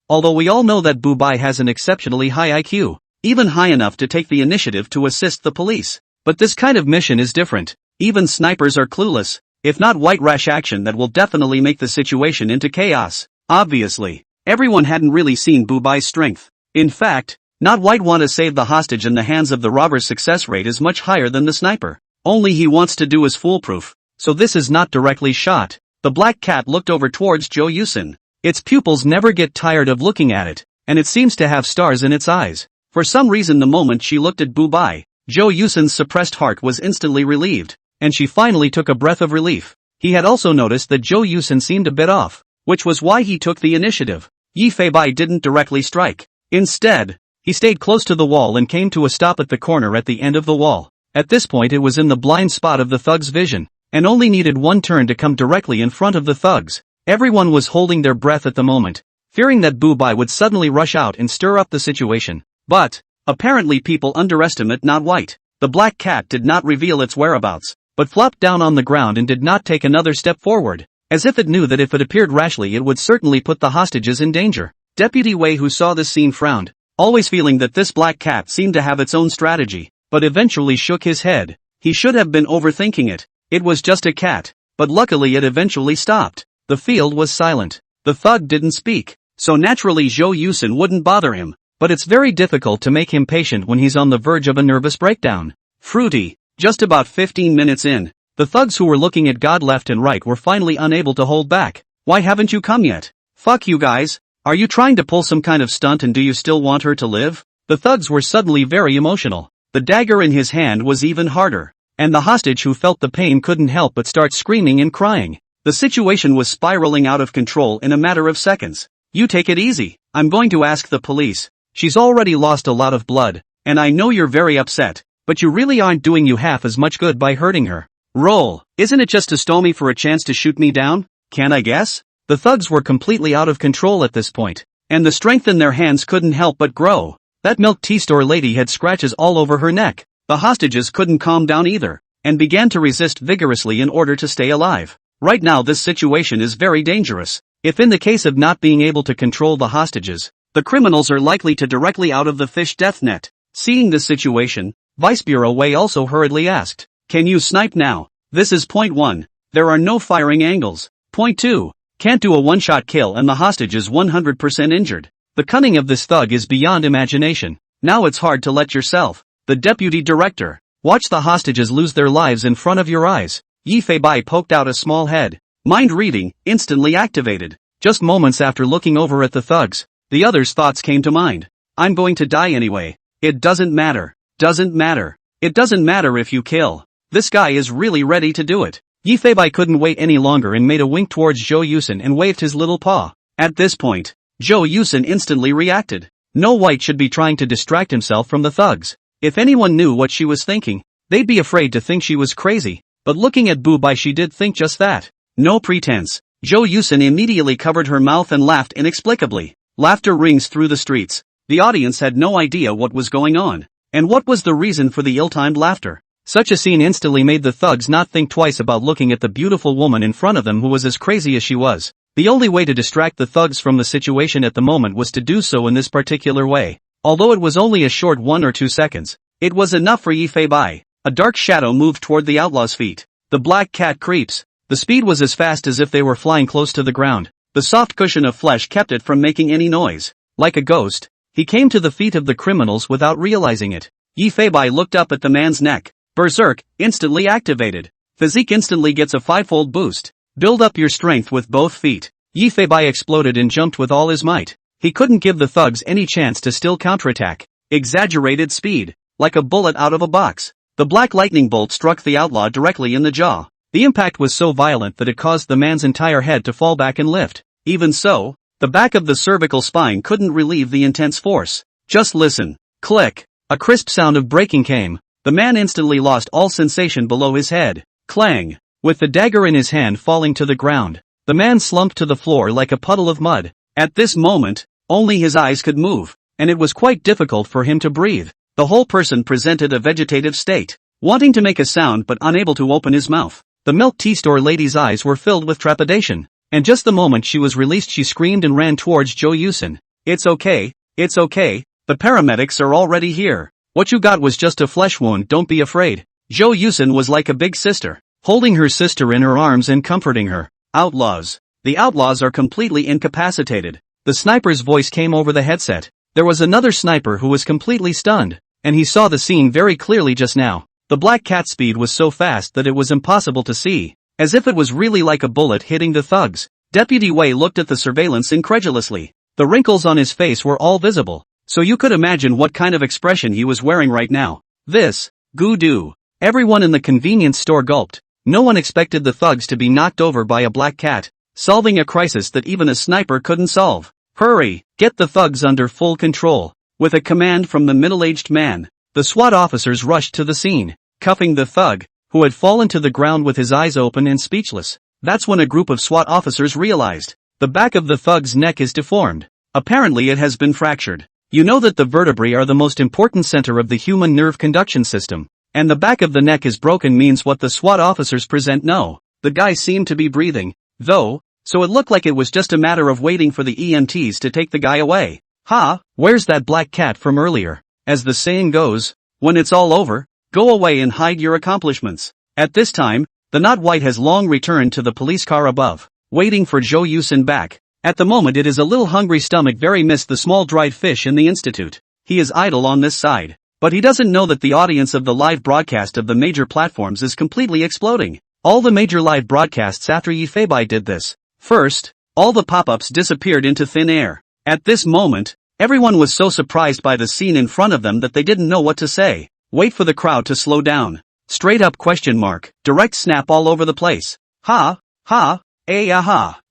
[SPEAKER 1] Although we all know that Bubai has an exceptionally high IQ, even high enough to take the initiative to assist the police. But this kind of mission is different. Even snipers are clueless. If not white rash action that will definitely make the situation into chaos. Obviously, everyone hadn't really seen Bubai's strength. In fact, not white want to save the hostage in the hands of the robber's success rate is much higher than the sniper. Only he wants to do is foolproof. So this is not directly shot. The black cat looked over towards Jo Yusin. Its pupils never get tired of looking at it, and it seems to have stars in its eyes. For some reason the moment she looked at Bubai, Jo Yusin's suppressed heart was instantly relieved, and she finally took a breath of relief. He had also noticed that Jo Yusin seemed a bit off, which was why he took the initiative. Yi Feibai didn't directly strike. Instead, he stayed close to the wall and came to a stop at the corner at the end of the wall. At this point it was in the blind spot of the thug's vision, and only needed one turn to come directly in front of the thugs. Everyone was holding their breath at the moment, fearing that Bubai would suddenly rush out and stir up the situation. But, apparently people underestimate not white. The black cat did not reveal its whereabouts, but flopped down on the ground and did not take another step forward, as if it knew that if it appeared rashly it would certainly put the hostages in danger. Deputy Wei, who saw this scene, frowned, always feeling that this black cat seemed to have its own strategy, but eventually shook his head. He should have been overthinking it. It was just a cat, but luckily it eventually stopped. The field was silent. The thug didn't speak, so naturally Jo Yusin wouldn't bother him, but it's very difficult to make him patient when he's on the verge of a nervous breakdown. Fruity. Just about 15 minutes in, the thugs who were looking at God left and right were finally unable to hold back. Why haven't you come yet? Fuck you guys. Are you trying to pull some kind of stunt and do you still want her to live? The thugs were suddenly very emotional. The dagger in his hand was even harder, and the hostage who felt the pain couldn't help but start screaming and crying. The situation was spiraling out of control in a matter of seconds. You take it easy. I'm going to ask the police. She's already lost a lot of blood, and I know you're very upset, but you really aren't doing you half as much good by hurting her. Roll. Isn't it just to stall me for a chance to shoot me down? Can I guess? The thugs were completely out of control at this point, and the strength in their hands couldn't help but grow. That milk tea store lady had scratches all over her neck. The hostages couldn't calm down either, and began to resist vigorously in order to stay alive. Right now this situation is very dangerous. If in the case of not being able to control the hostages, the criminals are likely to directly out of the fish death net. Seeing this situation, Vice Bureau Wei also hurriedly asked, "Can you snipe now?" This is point 1. There are no firing angles. Point 2. Can't do a one-shot kill and the hostage is 100% injured. The cunning of this thug is beyond imagination. Now it's hard to let yourself. The deputy director. Watch the hostages lose their lives in front of your eyes. Yi Feibai poked out a small head. Mind reading, instantly activated. Just moments after looking over at the thugs, the other's thoughts came to mind. I'm going to die anyway. It doesn't matter. Doesn't matter. It doesn't matter if you kill. This guy is really ready to do it. Yi Feibai couldn't wait any longer and made a wink towards Jo Yusin and waved his little paw. At this point, Jo Yusin instantly reacted. No white should be trying to distract himself from the thugs. If anyone knew what she was thinking, they'd be afraid to think she was crazy. But looking at Bubai, she did think just that. No pretense. Jo Yusin immediately covered her mouth and laughed inexplicably. Laughter rings through the streets. The audience had no idea what was going on, and what was the reason for the ill-timed laughter. Such a scene instantly made the thugs not think twice about looking at the beautiful woman in front of them who was as crazy as she was. The only way to distract the thugs from the situation at the moment was to do so in this particular way. Although it was only a short 1 or 2 seconds, it was enough for Yi Feibai. A dark shadow moved toward the outlaw's feet. The black cat creeps. The speed was as fast as if they were flying close to the ground. The soft cushion of flesh kept it from making any noise. Like a ghost, he came to the feet of the criminals without realizing it. Yi Feibai looked up at the man's neck. Berserk, instantly activated. Physique instantly gets a 5-fold boost. Build up your strength with both feet. Yi Feibai exploded and jumped with all his might. He couldn't give the thugs any chance to still counterattack. Exaggerated speed. Like a bullet out of a box. The black lightning bolt struck the outlaw directly in the jaw. The impact was so violent that it caused the man's entire head to fall back and lift. Even so, the back of the cervical spine couldn't relieve the intense force. Just listen. Click. A crisp sound of breaking came. The man instantly lost all sensation below his head. Clang. With the dagger in his hand falling to the ground, the man slumped to the floor like a puddle of mud. At this moment, only his eyes could move, and it was quite difficult for him to breathe. The whole person presented a vegetative state. wanting to make a sound but unable to open his mouth. The milk tea store lady's eyes were filled with trepidation, and just the moment she was released she screamed and ran towards Jo Yusin. It's okay, the paramedics are already here. What you got was just a flesh wound, don't be afraid. Jo Yusin was like a big sister, holding her sister in her arms and comforting her. Outlaws. The outlaws are completely incapacitated. The sniper's voice came over the headset. There was another sniper who was completely stunned, and he saw the scene very clearly just now. The black cat's speed was so fast that it was impossible to see, as if it was really like a bullet hitting the thugs. Deputy Wei looked at the surveillance incredulously. The wrinkles on his face were all visible, so you could imagine what kind of expression he was wearing right now. This, goo-doo. Everyone in the convenience store gulped. No one expected the thugs to be knocked over by a black cat, solving a crisis that even a sniper couldn't solve. Hurry, get the thugs under full control. With a command from the middle-aged man, the SWAT officers rushed to the scene, cuffing the thug, who had fallen to the ground with his eyes open and speechless. That's when a group of SWAT officers realized the back of the thug's neck is deformed. Apparently it has been fractured. You know that the vertebrae are the most important center of the human nerve conduction system, and the back of the neck is broken means what the SWAT officers present no. The guy seemed to be breathing, though, so it looked like it was just a matter of waiting for the EMTs to take the guy away. Ha, where's that black cat from earlier? As the saying goes, when it's all over, go away and hide your accomplishments. At this time, the not white has long returned to the police car above, waiting for Jo Yusin back. At the moment it is a little hungry stomach very missed the small dried fish in the institute. He is idle on this side, but he doesn't know that the audience of the live broadcast of the major platforms is completely exploding. All the major live broadcasts after Yifeibai did this. First, all the pop-ups disappeared into thin air. At this moment, everyone was so surprised by the scene in front of them that they didn't know what to say. Wait for the crowd to slow down. Straight up question mark, direct snap all over the place. Ha, aha,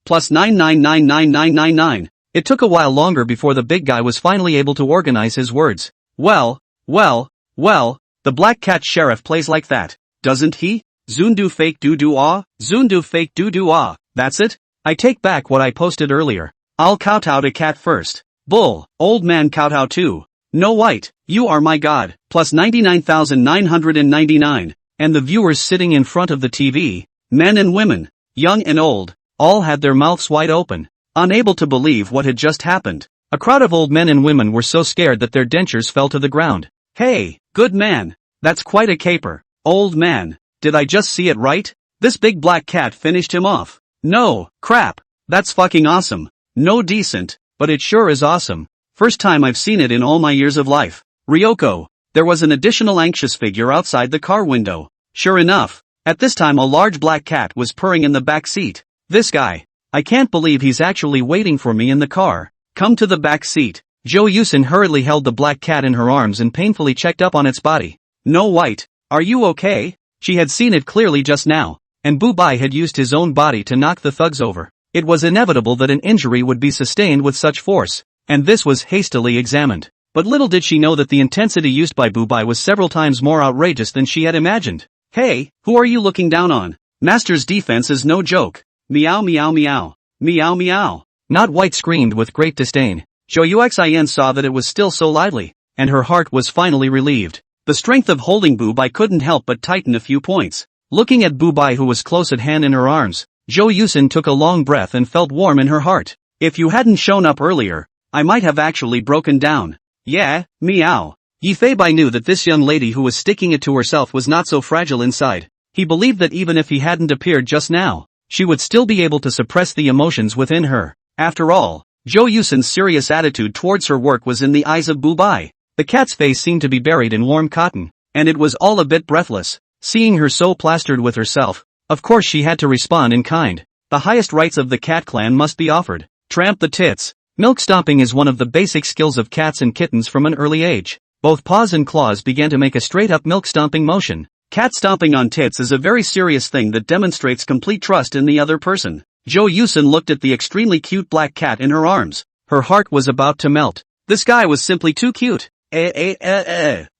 [SPEAKER 1] plus 9999999. It took a while longer before the big guy was finally able to organize his words. Well, the black cat sheriff plays like that, doesn't he? Zundu fake doo-doo ah, Zundu fake doo-doo ah, that's it? I take back what I posted earlier. I'll kowtow to cat first. Bull, old man kowtow too. No white, you are my god, plus 99,999. And the viewers sitting in front of the TV, men and women, young and old, all had their mouths wide open, unable to believe what had just happened. A crowd of old men and women were so scared that their dentures fell to the ground. Hey, good man, that's quite a caper. Old man, did I just see it right? This big black cat finished him off. No, crap, that's fucking awesome. No decent, but it sure is awesome. First time I've seen it in all my years of life. Ryoko, there was an additional anxious figure outside the car window. Sure enough, at this time a large black cat was purring in the back seat. This guy, I can't believe he's actually waiting for me in the car. Come to the back seat. Jo Yusin hurriedly held the black cat in her arms and painfully checked up on its body. No white, are you okay? She had seen it clearly just now, and Bu-bai had used his own body to knock the thugs over. It was inevitable that an injury would be sustained with such force, and this was hastily examined. But little did she know that the intensity used by Bu-bai was several times more outrageous than she had imagined. Hey, who are you looking down on? Master's defense is no joke. Meow meow meow. Meow meow. Not white screamed with great disdain. Jo Yuxin saw that it was still so lively, and her heart was finally relieved. The strength of holding Bu-bai couldn't help but tighten a few points. Looking at Bu-bai who was close at hand in her arms, Jo Yusin took a long breath and felt warm in her heart. If you hadn't shown up earlier, I might have actually broken down. Yeah, meow. Yifeibai knew that this young lady who was sticking it to herself was not so fragile inside. He believed that even if he hadn't appeared just now, she would still be able to suppress the emotions within her. After all, Jo Yusin's serious attitude towards her work was in the eyes of Bu-bai. The cat's face seemed to be buried in warm cotton, and it was all a bit breathless. Seeing her so plastered with herself, of course she had to respond in kind. The highest rights of the cat clan must be offered. Tramp the tits. Milk stomping is one of the basic skills of cats and kittens from an early age. Both paws and claws began to make a straight-up milk stomping motion. Cat stomping on tits is a very serious thing that demonstrates complete trust in the other person. Jo Yusin looked at the extremely cute black cat in her arms. Her heart was about to melt. This guy was simply too cute.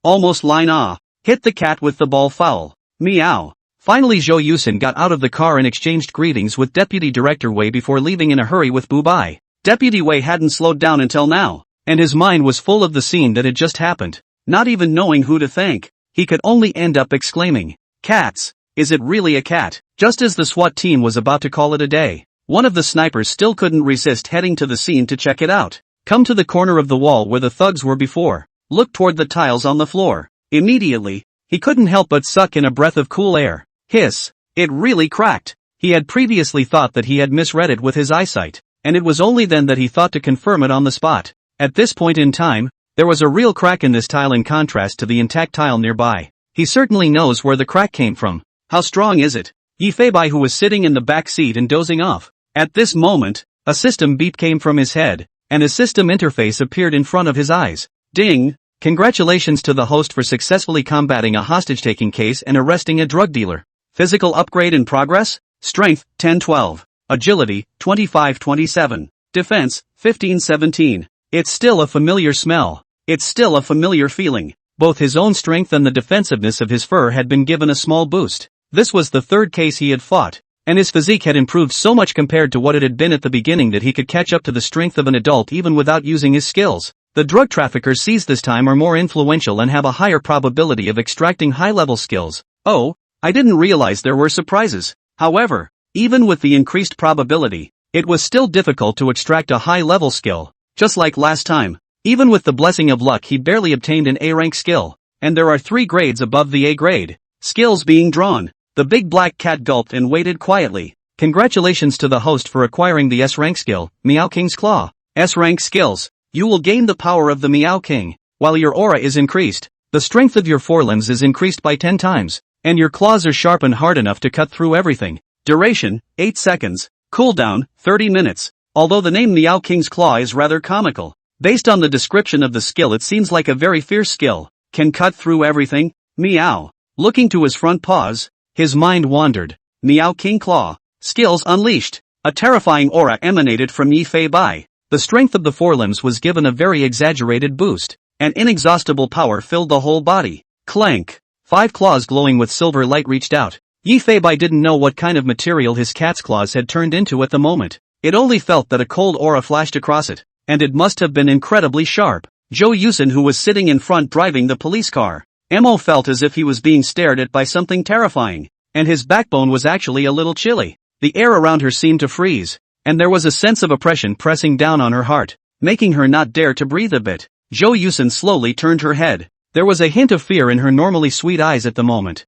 [SPEAKER 1] Almost line ah. Hit the cat with the ball foul. Meow. Finally Jo Yusin got out of the car and exchanged greetings with Deputy Director Wei before leaving in a hurry with Bu-bai. Deputy Wei hadn't slowed down until now, and his mind was full of the scene that had just happened, not even knowing who to thank. he could only end up exclaiming, "Cats! Is it really a cat?" Just as the SWAT team was about to call it a day, one of the snipers still couldn't resist heading to the scene to check it out. Come to the corner of the wall where the thugs were before. Look toward the tiles on the floor. Immediately, he couldn't help but suck in a breath of cool air. Hiss! It really cracked. He had previously thought that he had misread it with his eyesight, and it was only then that he thought to confirm it on the spot. At this point in time, there was a real crack in this tile in contrast to the intact tile nearby. He certainly knows where the crack came from. How strong is it? Yifei, who was sitting in the back seat and dozing off. At this moment, a system beep came from his head, and a system interface appeared in front of his eyes. Ding! Congratulations to the host for successfully combating a hostage-taking case and arresting a drug dealer. Physical upgrade in progress? Strength, 10-12. Agility, 25-27. Defense, 15-17. It's still a familiar smell. It's still a familiar feeling. Both his own strength and the defensiveness of his fur had been given a small boost. This was the third case he had fought, and his physique had improved so much compared to what it had been at the beginning that he could catch up to the strength of an adult even without using his skills. The drug traffickers seized this time are more influential and have a higher probability of extracting high-level skills. Oh, I didn't realize there were surprises. However, even with the increased probability, it was still difficult to extract a high-level skill. Just like last time, even with the blessing of luck he barely obtained an A-rank skill, and there are 3 grades above the A grade. Skills being drawn. The big black cat gulped and waited quietly. Congratulations to the host for acquiring the S-rank skill, Meow King's Claw. S-rank skills. You will gain the power of the Meow King. While your aura is increased, the strength of your forelimbs is increased by 10 times, and your claws are sharp and hard enough to cut through everything. Duration, 8 seconds. Cooldown, 30 minutes. Although the name Meow King's Claw is rather comical, based on the description of the skill it seems like a very fierce skill. Can cut through everything? Meow. Looking to his front paws, his mind wandered. Meow King Claw. Skills unleashed. A terrifying aura emanated from Yifei Bai. The strength of the forelimbs was given a very exaggerated boost. An inexhaustible power filled the whole body. Clank. 5 claws glowing with silver light reached out. Yifei Bai didn't know what kind of material his cat's claws had turned into at the moment. It only felt that a cold aura flashed across it, and it must have been incredibly sharp. Zhou Yusen, who was sitting in front driving the police car, Mo felt as if he was being stared at by something terrifying, and his backbone was actually a little chilly. The air around her seemed to freeze, and there was a sense of oppression pressing down on her heart, making her not dare to breathe a bit. Zhou Yusen slowly turned her head. There was a hint of fear in her normally sweet eyes at the moment.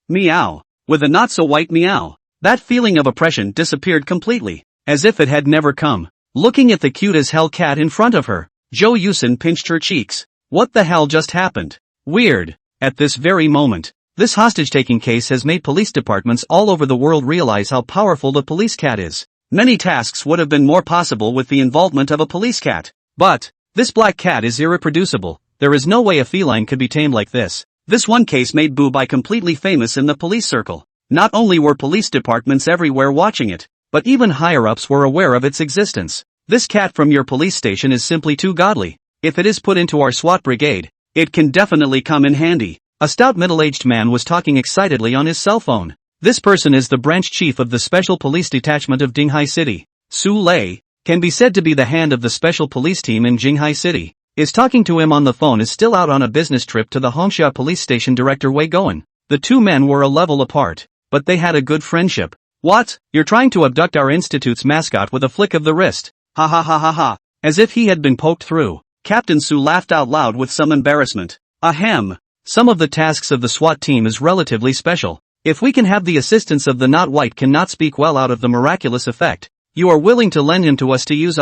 [SPEAKER 1] Meow. With a not-so-white meow. That feeling of oppression disappeared completely, as if it had never come. Looking at the cute-as-hell cat in front of her, Zhou Yusen pinched her cheeks. What the hell just happened? Weird. At this very moment, this hostage-taking case has made police departments all over the world realize how powerful the police cat is. Many tasks would have been more possible with the involvement of a police cat. But, this black cat is irreproducible. There is no way a feline could be tamed like this. This one case made Boo Bai completely famous in the police circle. Not only were police departments everywhere watching it, but even higher-ups were aware of its existence. This cat from your police station is simply too godly. If it is put into our SWAT brigade, it can definitely come in handy. A stout middle-aged man was talking excitedly on his cell phone. This person is the branch chief of the Special Police Detachment of Jinghai City. Su Lei, can be said to be the hand of the Special Police Team in Jinghai City, is talking to him on the phone is still out on a business trip to the Hongxia Police Station Director Wei Goen. The two men were a level apart, but they had a good friendship. What? You're trying to abduct our institute's mascot with a flick of the wrist. Ha ha ha ha ha. As if he had been poked through. Captain Su laughed out loud with some embarrassment. Ahem. Some of the tasks of the SWAT team is relatively special. If we can have the assistance of the not white cannot speak well out of the miraculous effect, you are willing to lend him to us to use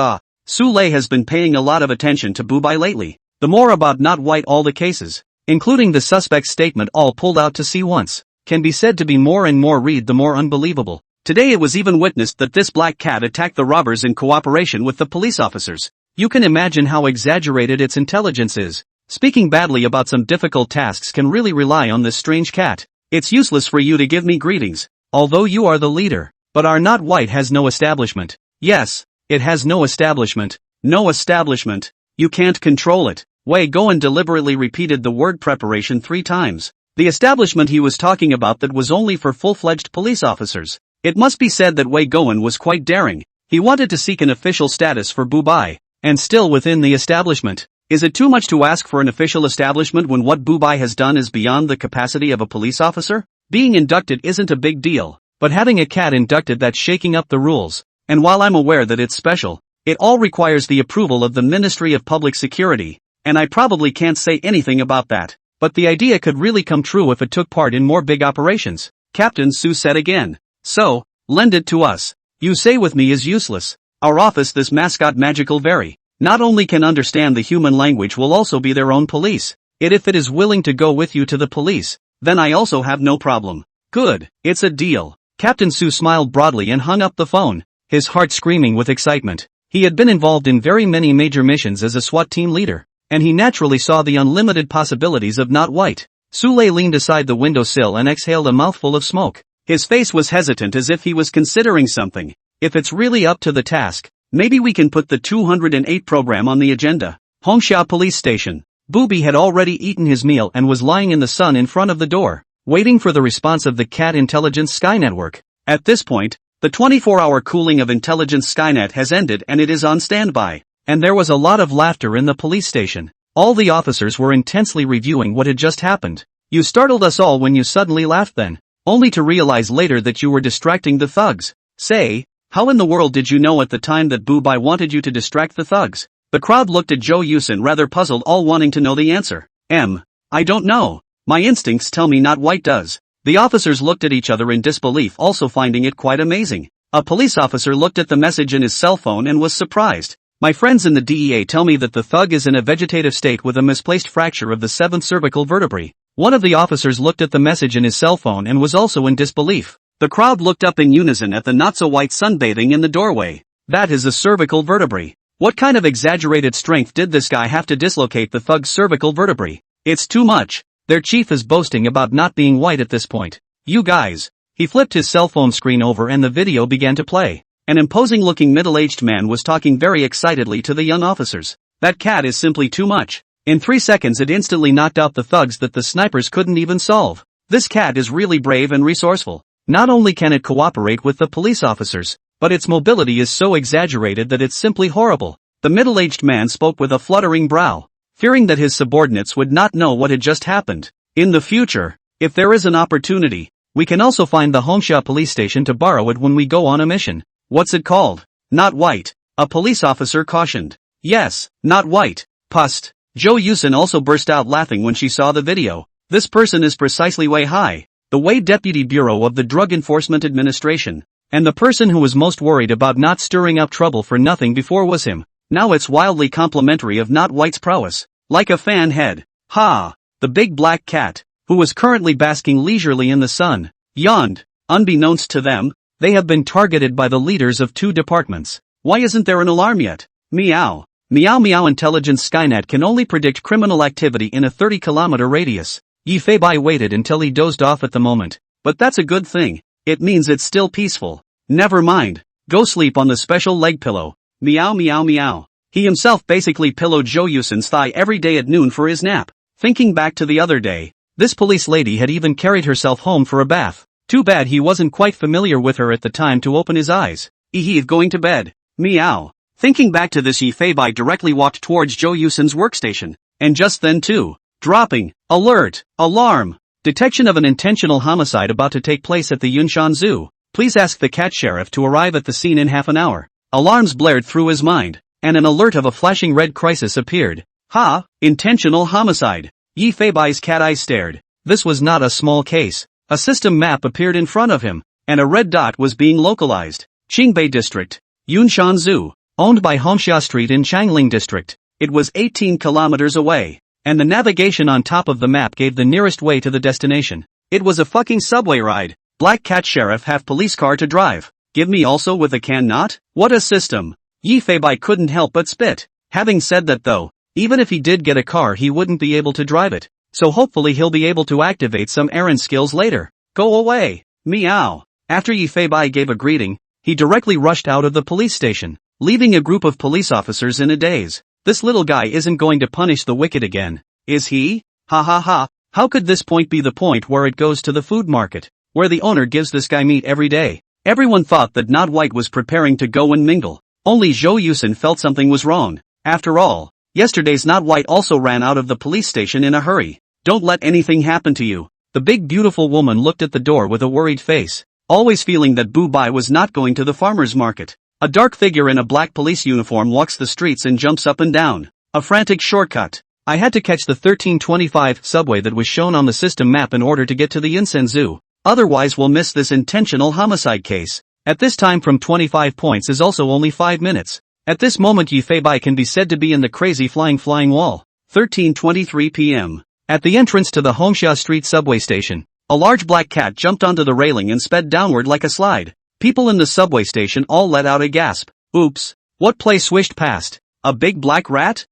[SPEAKER 1] Su Lei has been paying a lot of attention to Boo Bai lately. The more about not white all the cases, including the suspect's statement all pulled out to see once, can be said to be more and more read the more unbelievable. Today it was even witnessed that this black cat attacked the robbers in cooperation with the police officers. You can imagine how exaggerated its intelligence is. Speaking badly about some difficult tasks can really rely on this strange cat. It's useless for you to give me greetings, although you are the leader. But our not white has no establishment. Yes, it has no establishment. No establishment. You can't control it. Wei Goen deliberately repeated the word preparation 3 times. The establishment he was talking about that was only for full-fledged police officers. It must be said that Wei Goen was quite daring. He wanted to seek an official status for Boo Bai, and still within the establishment. Is it too much to ask for an official establishment when what Bubai has done is beyond the capacity of a police officer? Being inducted isn't a big deal, but having a cat inducted, that's shaking up the rules. And while I'm aware that it's special, it all requires the approval of the Ministry of Public Security, and I probably can't say anything about that. But the idea could really come true if it took part in more big operations, Captain Sue said again. So, lend it to us. You say with me is useless. Our office, this mascot magical very, not only can understand the human language, will also be their own police. If it is willing to go with you to the police, then I also have no problem. Good, it's a deal. Captain Sue smiled broadly and hung up the phone, his heart screaming with excitement. He had been involved in very many major missions as a SWAT team leader, and he naturally saw the unlimited possibilities of Not White. Sule leaned aside the windowsill and exhaled a mouthful of smoke. His face was hesitant, as if he was considering something. If it's really up to the task, maybe we can put the 208 program on the agenda. Hongxia Police Station. Booby had already eaten his meal and was lying in the sun in front of the door, waiting for the response of the Cat Intelligence Sky Network. At this point, the 24-hour cooling of Intelligence Skynet has ended and it is on standby. And there was a lot of laughter in the police station. All the officers were intensely reviewing what had just happened. You startled us all when you suddenly laughed then, only to realize later that you were distracting the thugs. Say, how in the world did you know at the time that Bubai wanted you to distract the thugs? The crowd looked at Joe Yusin rather puzzled, all wanting to know the answer. I don't know. My instincts tell me Not White does. The officers looked at each other in disbelief, also finding it quite amazing. A police officer looked at the message in his cell phone and was surprised. My friends in the DEA tell me that the thug is in a vegetative state with a misplaced fracture of the 7th cervical vertebrae. One of the officers looked at the message in his cell phone and was also in disbelief. The crowd looked up in unison at the not-so-white sunbathing in the doorway. That is a cervical vertebrae. What kind of exaggerated strength did this guy have to dislocate the thug's cervical vertebrae? It's too much. Their chief is boasting about not being white at this point. You guys. He flipped his cell phone screen over and the video began to play. An imposing-looking middle-aged man was talking very excitedly to the young officers. That cat is simply too much. In 3 seconds it instantly knocked out the thugs that the snipers couldn't even solve. This cat is really brave and resourceful. Not only can it cooperate with the police officers, but its mobility is so exaggerated that it's simply horrible. The middle-aged man spoke with a fluttering brow, fearing that his subordinates would not know what had just happened. In the future, if there is an opportunity, we can also find the Hongxia police station to borrow it when we go on a mission. What's it called? Not White, a police officer cautioned. Yes, Not White. Pust. Joe Yusin also burst out laughing when she saw the video. This person is precisely Wei Hai, the Wei Deputy Bureau of the Drug Enforcement Administration. And the person who was most worried about not stirring up trouble for nothing before was him. Now it's wildly complimentary of Not White's prowess. Like a fan head. Ha! The big black cat, who was currently basking leisurely in the sun, yawned. Unbeknownst to them, they have been targeted by the leaders of 2 departments. Why isn't there an alarm yet? Meow. Meow meow. Intelligence Skynet can only predict criminal activity in a 30-kilometer radius. Yi Feibai waited until he dozed off at the moment. But that's a good thing. It means it's still peaceful. Never mind. Go sleep on the special leg pillow. Meow meow meow. He himself basically pillowed Joe Yusin's thigh every day at noon for his nap. Thinking back to the other day, this police lady had even carried herself home for a bath. Too bad he wasn't quite familiar with her at the time to open his eyes. He's going to bed. Meow. Thinking back to this, Yi Feibai directly walked towards Joe Yusin's workstation. And just then too. Dropping. Alert. Alarm. Detection of an intentional homicide about to take place at the Yunshan Zoo. Please ask the cat sheriff to arrive at the scene in half an hour. Alarms blared through his mind, and an alert of a flashing red crisis appeared. Ha! Intentional homicide. Yi Feibai's cat eyes stared. This was not a small case. A system map appeared in front of him, and a red dot was being localized. Qingbei District. Yunshan Zoo. Owned by Hongxia Street in Changling District. It was 18 kilometers away, and the navigation on top of the map gave the nearest way to the destination. It was a fucking subway ride. Black cat sheriff have police car to drive. Give me also with a can not? What a system. Yi Feibai couldn't help but spit. Having said that though, even if he did get a car he wouldn't be able to drive it. So hopefully he'll be able to activate some errand skills later. Go away. Meow. After Yi Feibai gave a greeting, he directly rushed out of the police station, leaving a group of police officers in a daze. This little guy isn't going to punish the wicked again, is he? Ha ha ha. How could this point be the point where it goes to the food market, where the owner gives this guy meat every day? Everyone thought that Not White was preparing to go and mingle. Only Zhou Yusin felt something was wrong. After all, Yesterday's not white also ran out of the police station in a hurry. Don't let anything happen to you. The big beautiful woman looked at the door with a worried face, always feeling that Bubai was not going to the farmer's market. A dark figure in a black police uniform walks the streets and jumps up and down. A frantic shortcut. I had to catch the 1325 subway that was shown on the system map in order to get to the Insen Zoo. Otherwise we'll miss this intentional homicide case. At this time from 25 points is also only 5 minutes. At this moment Yi Feibai can be said to be in the crazy flying wall. 13:23 p.m. At the entrance to the Hongxia Street subway station, a large black cat jumped onto the railing and sped downward like a slide. People in the subway station all let out a gasp. Oops. What play swished past? A big black rat?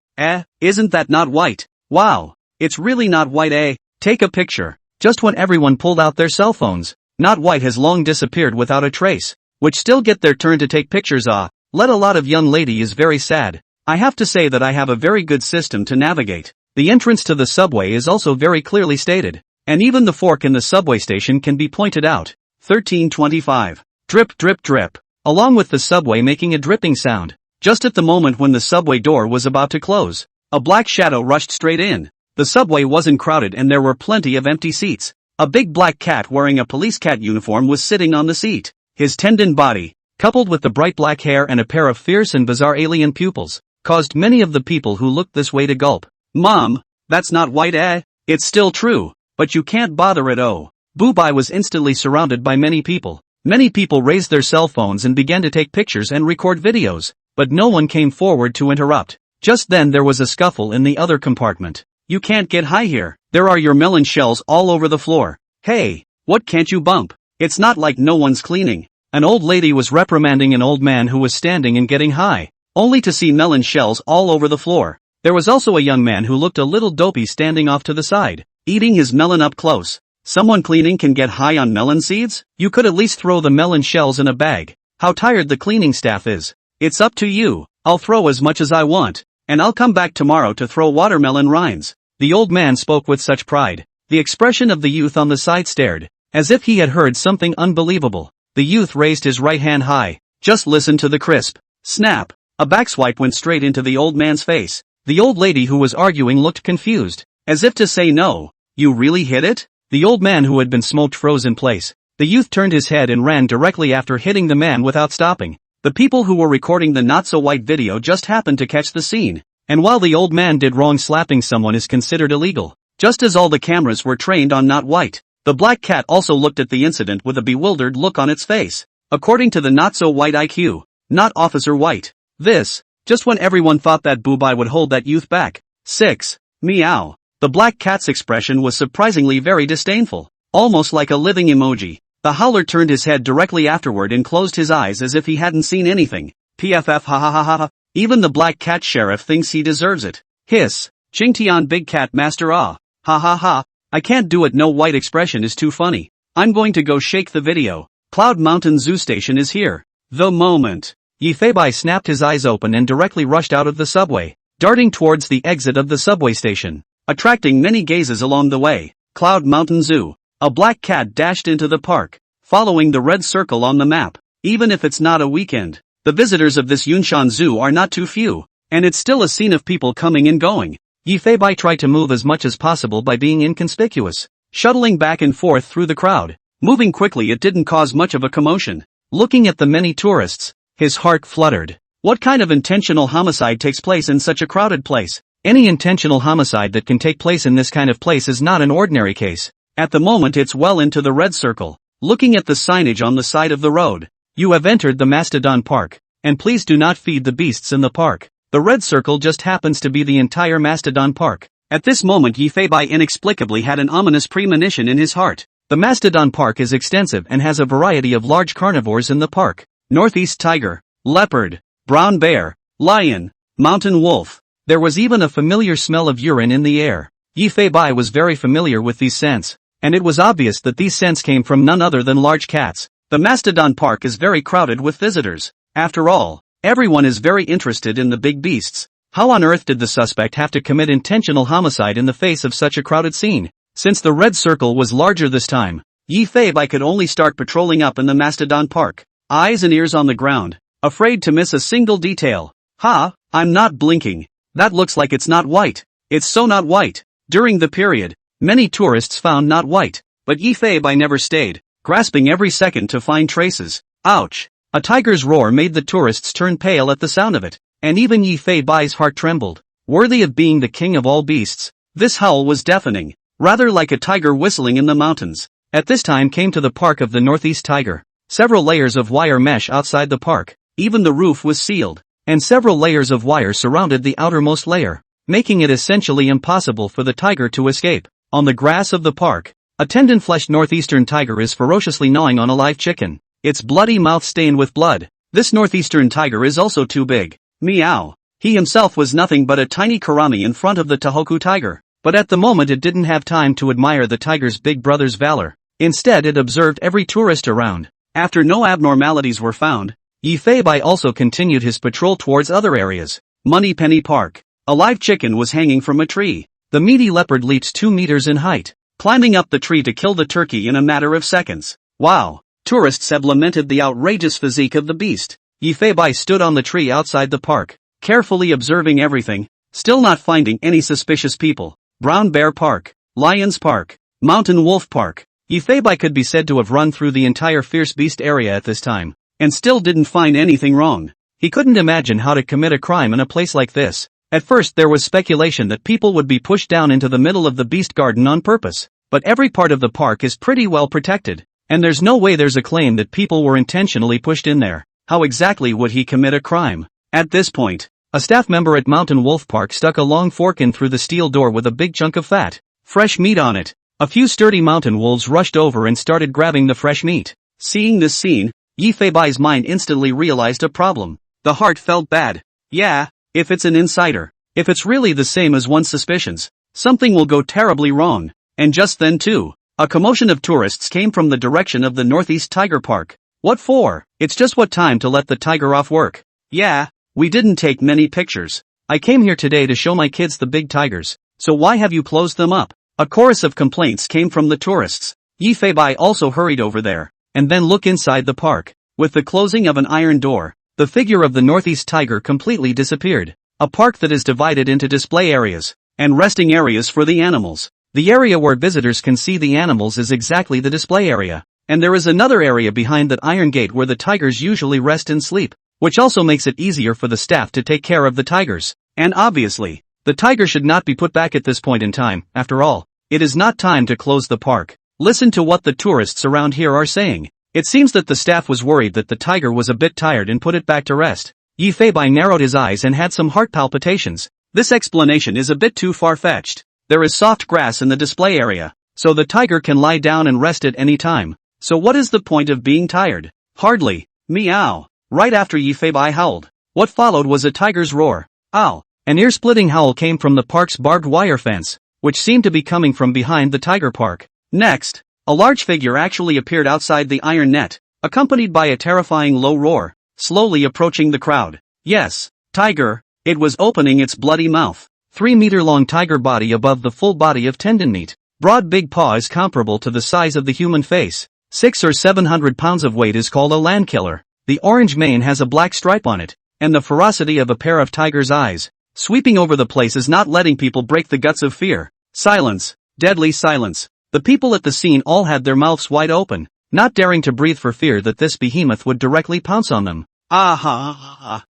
[SPEAKER 1] Isn't that not white? Wow. It's really not white. Take a picture. Just when everyone pulled out their cell phones, not white has long disappeared without a trace. Which still get their turn to take pictures. Let a lot of young lady is very sad. I have to say that I have a very good system to navigate. The entrance to the subway is also very clearly stated. And even the fork in the subway station can be pointed out. 13:25. Drip drip drip. Along with the subway making a dripping sound. Just at the moment when the subway door was about to close, a black shadow rushed straight in. The subway wasn't crowded and there were plenty of empty seats. A big black cat wearing a police cat uniform was sitting on the seat. His tendon body, coupled with the bright black hair and a pair of fierce and bizarre alien pupils, caused many of the people who looked this way to gulp. Mom, that's not white. It's still true, but you can't bother it. Bubai was instantly surrounded by many people. Many people raised their cell phones and began to take pictures and record videos, but no one came forward to interrupt. Just then there was a scuffle in the other compartment. You can't get high here. There are your melon shells all over the floor. Hey, what can't you bump? It's not like no one's cleaning. An old lady was reprimanding an old man who was standing and getting high, only to see melon shells all over the floor. There was also a young man who looked a little dopey standing off to the side, eating his melon up close. Someone cleaning can get high on melon seeds? You could at least throw the melon shells in a bag. How tired the cleaning staff is. It's up to you. I'll throw as much as I want, and I'll come back tomorrow to throw watermelon rinds. The old man spoke with such pride. The expression of the youth on the side stared, as if he had heard something unbelievable. The youth raised his right hand high. Just listen to the crisp snap. A backswipe went straight into the old man's face. The old lady who was arguing looked confused, as if to say no. You really hit it? The old man who had been smoked froze in place. The youth turned his head and ran directly after hitting the man without stopping. The people who were recording the not-so-white video just happened to catch the scene. And while the old man did wrong, slapping someone is considered illegal. Just as all the cameras were trained on not white. The black cat also looked at the incident with a bewildered look on its face. According to the not-so-white IQ, not Officer White. This, just when everyone thought that Bubai would hold that youth back. 6. Meow. The black cat's expression was surprisingly very disdainful, almost like a living emoji. The howler turned his head directly afterward and closed his eyes as if he hadn't seen anything. PFF ha ha ha ha ha. Even the black cat sheriff thinks he deserves it. Hiss. Jingtian big cat master ah. Ha ha ha. I can't do it, no white expression is too funny. I'm going to go shake the video. Cloud Mountain Zoo Station is here. The moment. Yi Feibai snapped his eyes open and directly rushed out of the subway, darting towards the exit of the subway station, attracting many gazes along the way. Cloud Mountain Zoo. A black cat dashed into the park, following the red circle on the map. Even if it's not a weekend, the visitors of this Yunshan Zoo are not too few, and it's still a scene of people coming and going. Yi Feibai tried to move as much as possible by being inconspicuous, shuttling back and forth through the crowd. Moving quickly, it didn't cause much of a commotion. Looking at the many tourists, his heart fluttered. What kind of intentional homicide takes place in such a crowded place? Any intentional homicide that can take place in this kind of place is not an ordinary case. At the moment it's well into the red circle. Looking at the signage on the side of the road. You have entered the Mastodon Park, and please do not feed the beasts in the park. The red circle just happens to be the entire Mastodon Park. At this moment Yi Feibai inexplicably had an ominous premonition in his heart. The Mastodon Park is extensive and has a variety of large carnivores in the park. Northeast tiger, leopard, brown bear, lion, mountain wolf. There was even a familiar smell of urine in the air. Yi Feibai was very familiar with these scents, and it was obvious that these scents came from none other than large cats. The Mastodon Park is very crowded with visitors. After all, everyone is very interested in the big beasts. How on earth did the suspect have to commit intentional homicide in the face of such a crowded scene? Since the red circle was larger this time, Yi Feibai could only start patrolling up in the Mastodon Park, eyes and ears on the ground, afraid to miss a single detail. Ha, I'm not blinking. That looks like it's not white. It's so not white. During the period, many tourists found not white, but Yi Fei Bai never stayed, grasping every second to find traces. Ouch! A tiger's roar made the tourists turn pale at the sound of it, and even Yi Fei Bai's heart trembled. Worthy of being the king of all beasts, this howl was deafening, rather like a tiger whistling in the mountains. At this time came to the park of the Northeast Tiger. Several layers of wire mesh outside the park, even the roof was sealed, and several layers of wire surrounded the outermost layer, making it essentially impossible for the tiger to escape. On the grass of the park, a tendon-fleshed northeastern tiger is ferociously gnawing on a live chicken, its bloody mouth stained with blood. This northeastern tiger is also too big. Meow. He himself was nothing but a tiny karami in front of the Tohoku tiger, but at the moment it didn't have time to admire the tiger's big brother's valor. Instead it observed every tourist around. After no abnormalities were found, Yi Fei Bai also continued his patrol towards other areas. Moneypenny Park. A live chicken was hanging from a tree. The meaty leopard leaped 2 meters in height, climbing up the tree to kill the turkey in a matter of seconds. Wow! Tourists have lamented the outrageous physique of the beast. Yi Fei Bai stood on the tree outside the park, carefully observing everything, still not finding any suspicious people. Brown Bear Park, Lions Park, Mountain Wolf Park. Yi Fei Bai could be said to have run through the entire fierce beast area at this time, and still didn't find anything wrong. He couldn't imagine how to commit a crime in a place like this. At first there was speculation that people would be pushed down into the middle of the beast garden on purpose, but every part of the park is pretty well protected, and there's no way there's a claim that people were intentionally pushed in there. How exactly would he commit a crime? At this point, a staff member at Mountain Wolf Park stuck a long fork in through the steel door with a big chunk of fat, fresh meat on it. A few sturdy mountain wolves rushed over and started grabbing the fresh meat. Seeing this scene, Yi Fei Bai's mind instantly realized a problem. The heart felt bad. Yeah, if it's an insider, if it's really the same as one's suspicions, something will go terribly wrong. And just then too, a commotion of tourists came from the direction of the Northeast Tiger Park. What for? It's just what time to let the tiger off work. Yeah, we didn't take many pictures. I came here today to show my kids the big tigers, so why have you closed them up? A chorus of complaints came from the tourists. Yi Fei Bai also hurried over there, and then look inside the park. With the closing of an iron door, the figure of the Northeast Tiger completely disappeared. A park that is divided into display areas and resting areas for the animals. The area where visitors can see the animals is exactly the display area, and there is another area behind that iron gate where the tigers usually rest and sleep, which also makes it easier for the staff to take care of the tigers. And obviously, the tiger should not be put back at this point in time. After all, it is not time to close the park. Listen to what the tourists around here are saying. It seems that the staff was worried that the tiger was a bit tired and put it back to rest. Yi Fei Bai narrowed his eyes and had some heart palpitations. This explanation is a bit too far-fetched. There is soft grass in the display area, so the tiger can lie down and rest at any time. So what is the point of being tired? Hardly. Meow. Right after Yi Fei Bai howled, what followed was a tiger's roar. Ow. An ear-splitting howl came from the park's barbed wire fence, which seemed to be coming from behind the tiger park. Next, a large figure actually appeared outside the iron net, accompanied by a terrifying low roar, slowly approaching the crowd. Yes, tiger. It was opening its bloody mouth. 3-meter-long tiger body above the full body of tendon meat. Broad big paws comparable to the size of the human face. 600 or 700 pounds of weight is called a land killer. The orange mane has a black stripe on it, and the ferocity of a pair of tiger's eyes, sweeping over the place, is not letting people break the guts of fear. Silence. Deadly silence. The people at the scene all had their mouths wide open, not daring to breathe for fear that this behemoth would directly pounce on them. Aha!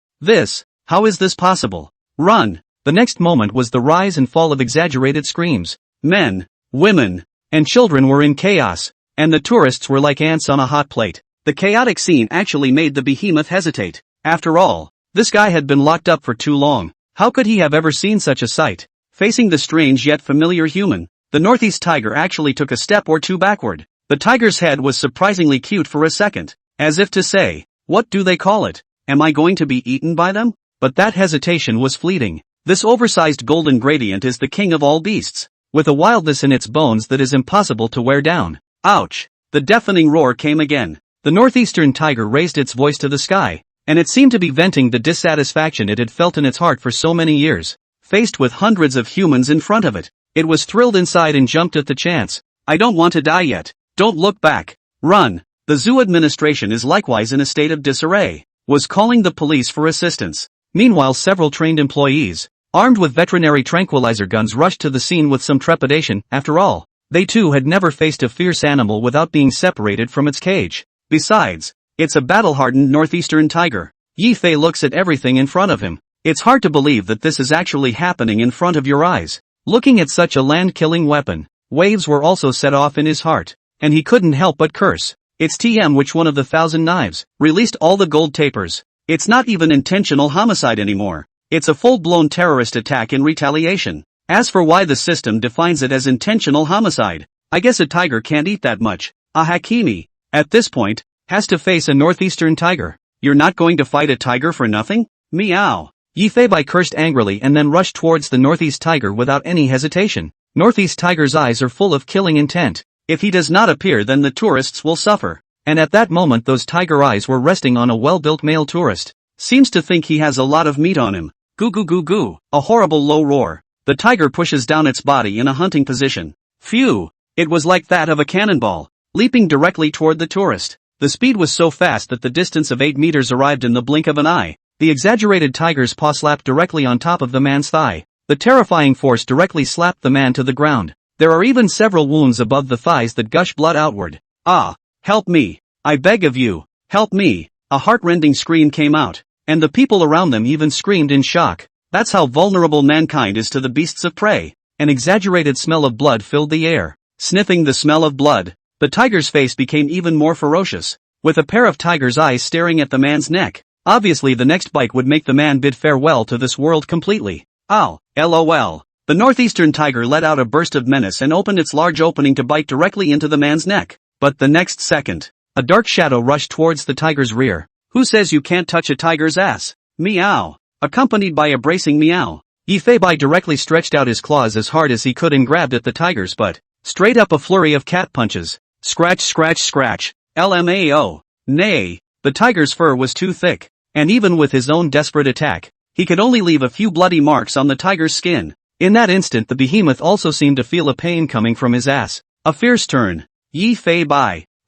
[SPEAKER 1] How is this possible? Run! The next moment was the rise and fall of exaggerated screams. Men, women, and children were in chaos, and the tourists were like ants on a hot plate. The chaotic scene actually made the behemoth hesitate. After all, this guy had been locked up for too long. How could he have ever seen such a sight? Facing the strange yet familiar human, the Northeast Tiger actually took a step or two backward. The tiger's head was surprisingly cute for a second, as if to say, what do they call it? Am I going to be eaten by them? But that hesitation was fleeting. This oversized golden gradient is the king of all beasts, with a wildness in its bones that is impossible to wear down. Ouch! The deafening roar came again. The northeastern tiger raised its voice to the sky, and it seemed to be venting the dissatisfaction it had felt in its heart for so many years. Faced with hundreds of humans in front of it, it was thrilled inside and jumped at the chance. I don't want to die yet. Don't look back. Run. The zoo administration is likewise in a state of disarray, was calling the police for assistance. Meanwhile, several trained employees, armed with veterinary tranquilizer guns, rushed to the scene with some trepidation. After all, they too had never faced a fierce animal without being separated from its cage. Besides, it's a battle-hardened northeastern tiger. Yi Fei looks at everything in front of him. It's hard to believe that this is actually happening in front of your eyes. Looking at such a land-killing weapon, waves were also set off in his heart, and he couldn't help but curse. It's TM, which one of the 1,000 knives released all the gold tapers. It's not even intentional homicide anymore. It's a full-blown terrorist attack in retaliation. As for why the system defines it as intentional homicide, I guess a tiger can't eat that much. A Hakimi, at this point, has to face a northeastern tiger. You're not going to fight a tiger for nothing? Meow. Yi Fei cursed angrily and then rushed towards the northeast tiger without any hesitation. Northeast tiger's eyes are full of killing intent. If he does not appear, then the tourists will suffer. And at that moment those tiger eyes were resting on a well-built male tourist. Seems to think he has a lot of meat on him. Goo goo goo goo. A horrible low roar. The tiger pushes down its body in a hunting position. Phew. It was like that of a cannonball, leaping directly toward the tourist. The speed was so fast that the distance of 8 meters arrived in the blink of an eye. The exaggerated tiger's paw slapped directly on top of the man's thigh. The terrifying force directly slapped the man to the ground. There are even several wounds above the thighs that gush blood outward. Ah! Help me! I beg of you! Help me! A heart-rending scream came out, and the people around them even screamed in shock. That's how vulnerable mankind is to the beasts of prey. An exaggerated smell of blood filled the air. Sniffing the smell of blood, the tiger's face became even more ferocious, with a pair of tiger's eyes staring at the man's neck. Obviously the next bite would make the man bid farewell to this world completely. Ow, lol. The northeastern tiger let out a burst of menace and opened its large opening to bite directly into the man's neck. But the next second, a dark shadow rushed towards the tiger's rear. Who says you can't touch a tiger's ass? Meow. Accompanied by a bracing meow, Yi Fei directly stretched out his claws as hard as he could and grabbed at the tiger's butt. Straight up a flurry of cat punches. Scratch scratch scratch. LMAO. Nay, the tiger's fur was too thick. And even with his own desperate attack, he could only leave a few bloody marks on the tiger's skin. In that instant the behemoth also seemed to feel a pain coming from his ass. A fierce turn. Yi Fei,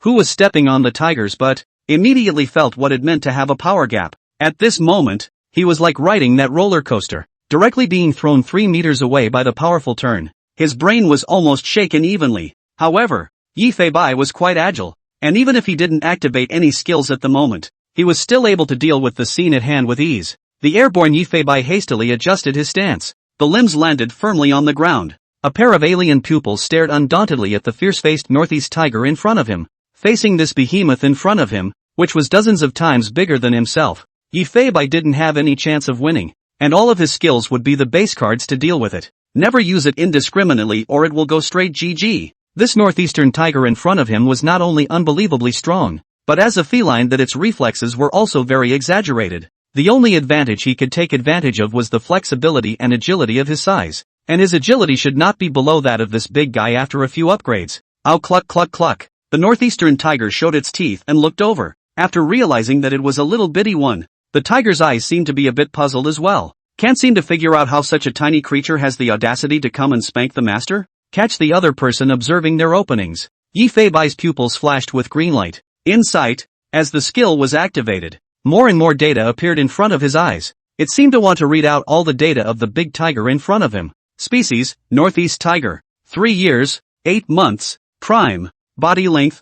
[SPEAKER 1] who was stepping on the tiger's butt, immediately felt what it meant to have a power gap. At this moment, he was like riding that roller coaster, directly being thrown 3 meters away by the powerful turn. His brain was almost shaken evenly. However, Yi Fei was quite agile, and even if he didn't activate any skills at the moment, he was still able to deal with the scene at hand with ease. The airborne Yi Fei hastily adjusted his stance. The limbs landed firmly on the ground. A pair of alien pupils stared undauntedly at the fierce-faced northeast tiger in front of him. Facing this behemoth in front of him, which was dozens of times bigger than himself, Yi Fei didn't have any chance of winning, and all of his skills would be the base cards to deal with it. Never use it indiscriminately or it will go straight GG. This northeastern tiger in front of him was not only unbelievably strong, but as a feline that its reflexes were also very exaggerated. The only advantage he could take advantage of was the flexibility and agility of his size, and his agility should not be below that of this big guy after a few upgrades. Ow, cluck cluck cluck. The northeastern tiger showed its teeth and looked over. After realizing that it was a little bitty one, the tiger's eyes seemed to be a bit puzzled as well. Can't seem to figure out how such a tiny creature has the audacity to come and spank the master? Catch the other person observing their openings. Yi Fei's pupils flashed with green light. Insight, as the skill was activated, more and more data appeared in front of his eyes. It seemed to want to read out all the data of the big tiger in front of him. Species, Northeast tiger. 3 years, 8 months, prime, body length,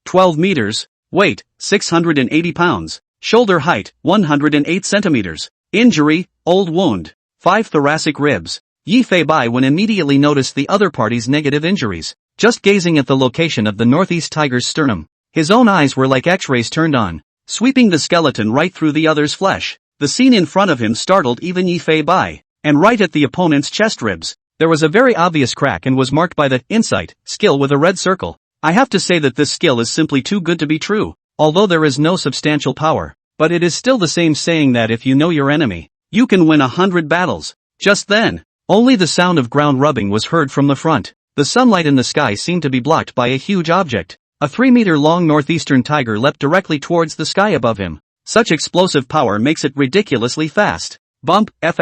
[SPEAKER 1] 12 meters, weight, 680 pounds, shoulder height, 108 centimeters, injury, old wound, 5 thoracic ribs. Yi Fei immediately noticed the other party's negative injuries, just gazing at the location of the Northeast tiger's sternum. His own eyes were like X-rays turned on, sweeping the skeleton right through the other's flesh. The scene in front of him startled even Yi Fei and right at the opponent's chest ribs, there was a very obvious crack and was marked by the insight skill with a red circle. I have to say that this skill is simply too good to be true, although there is no substantial power, but it is still the same saying that if you know your enemy, you can win 100 battles. Just then, only the sound of ground rubbing was heard from the front. The sunlight in the sky seemed to be blocked by a huge object. A 3-meter-long northeastern tiger leapt directly towards the sky above him. Such explosive power makes it ridiculously fast. Bump, F**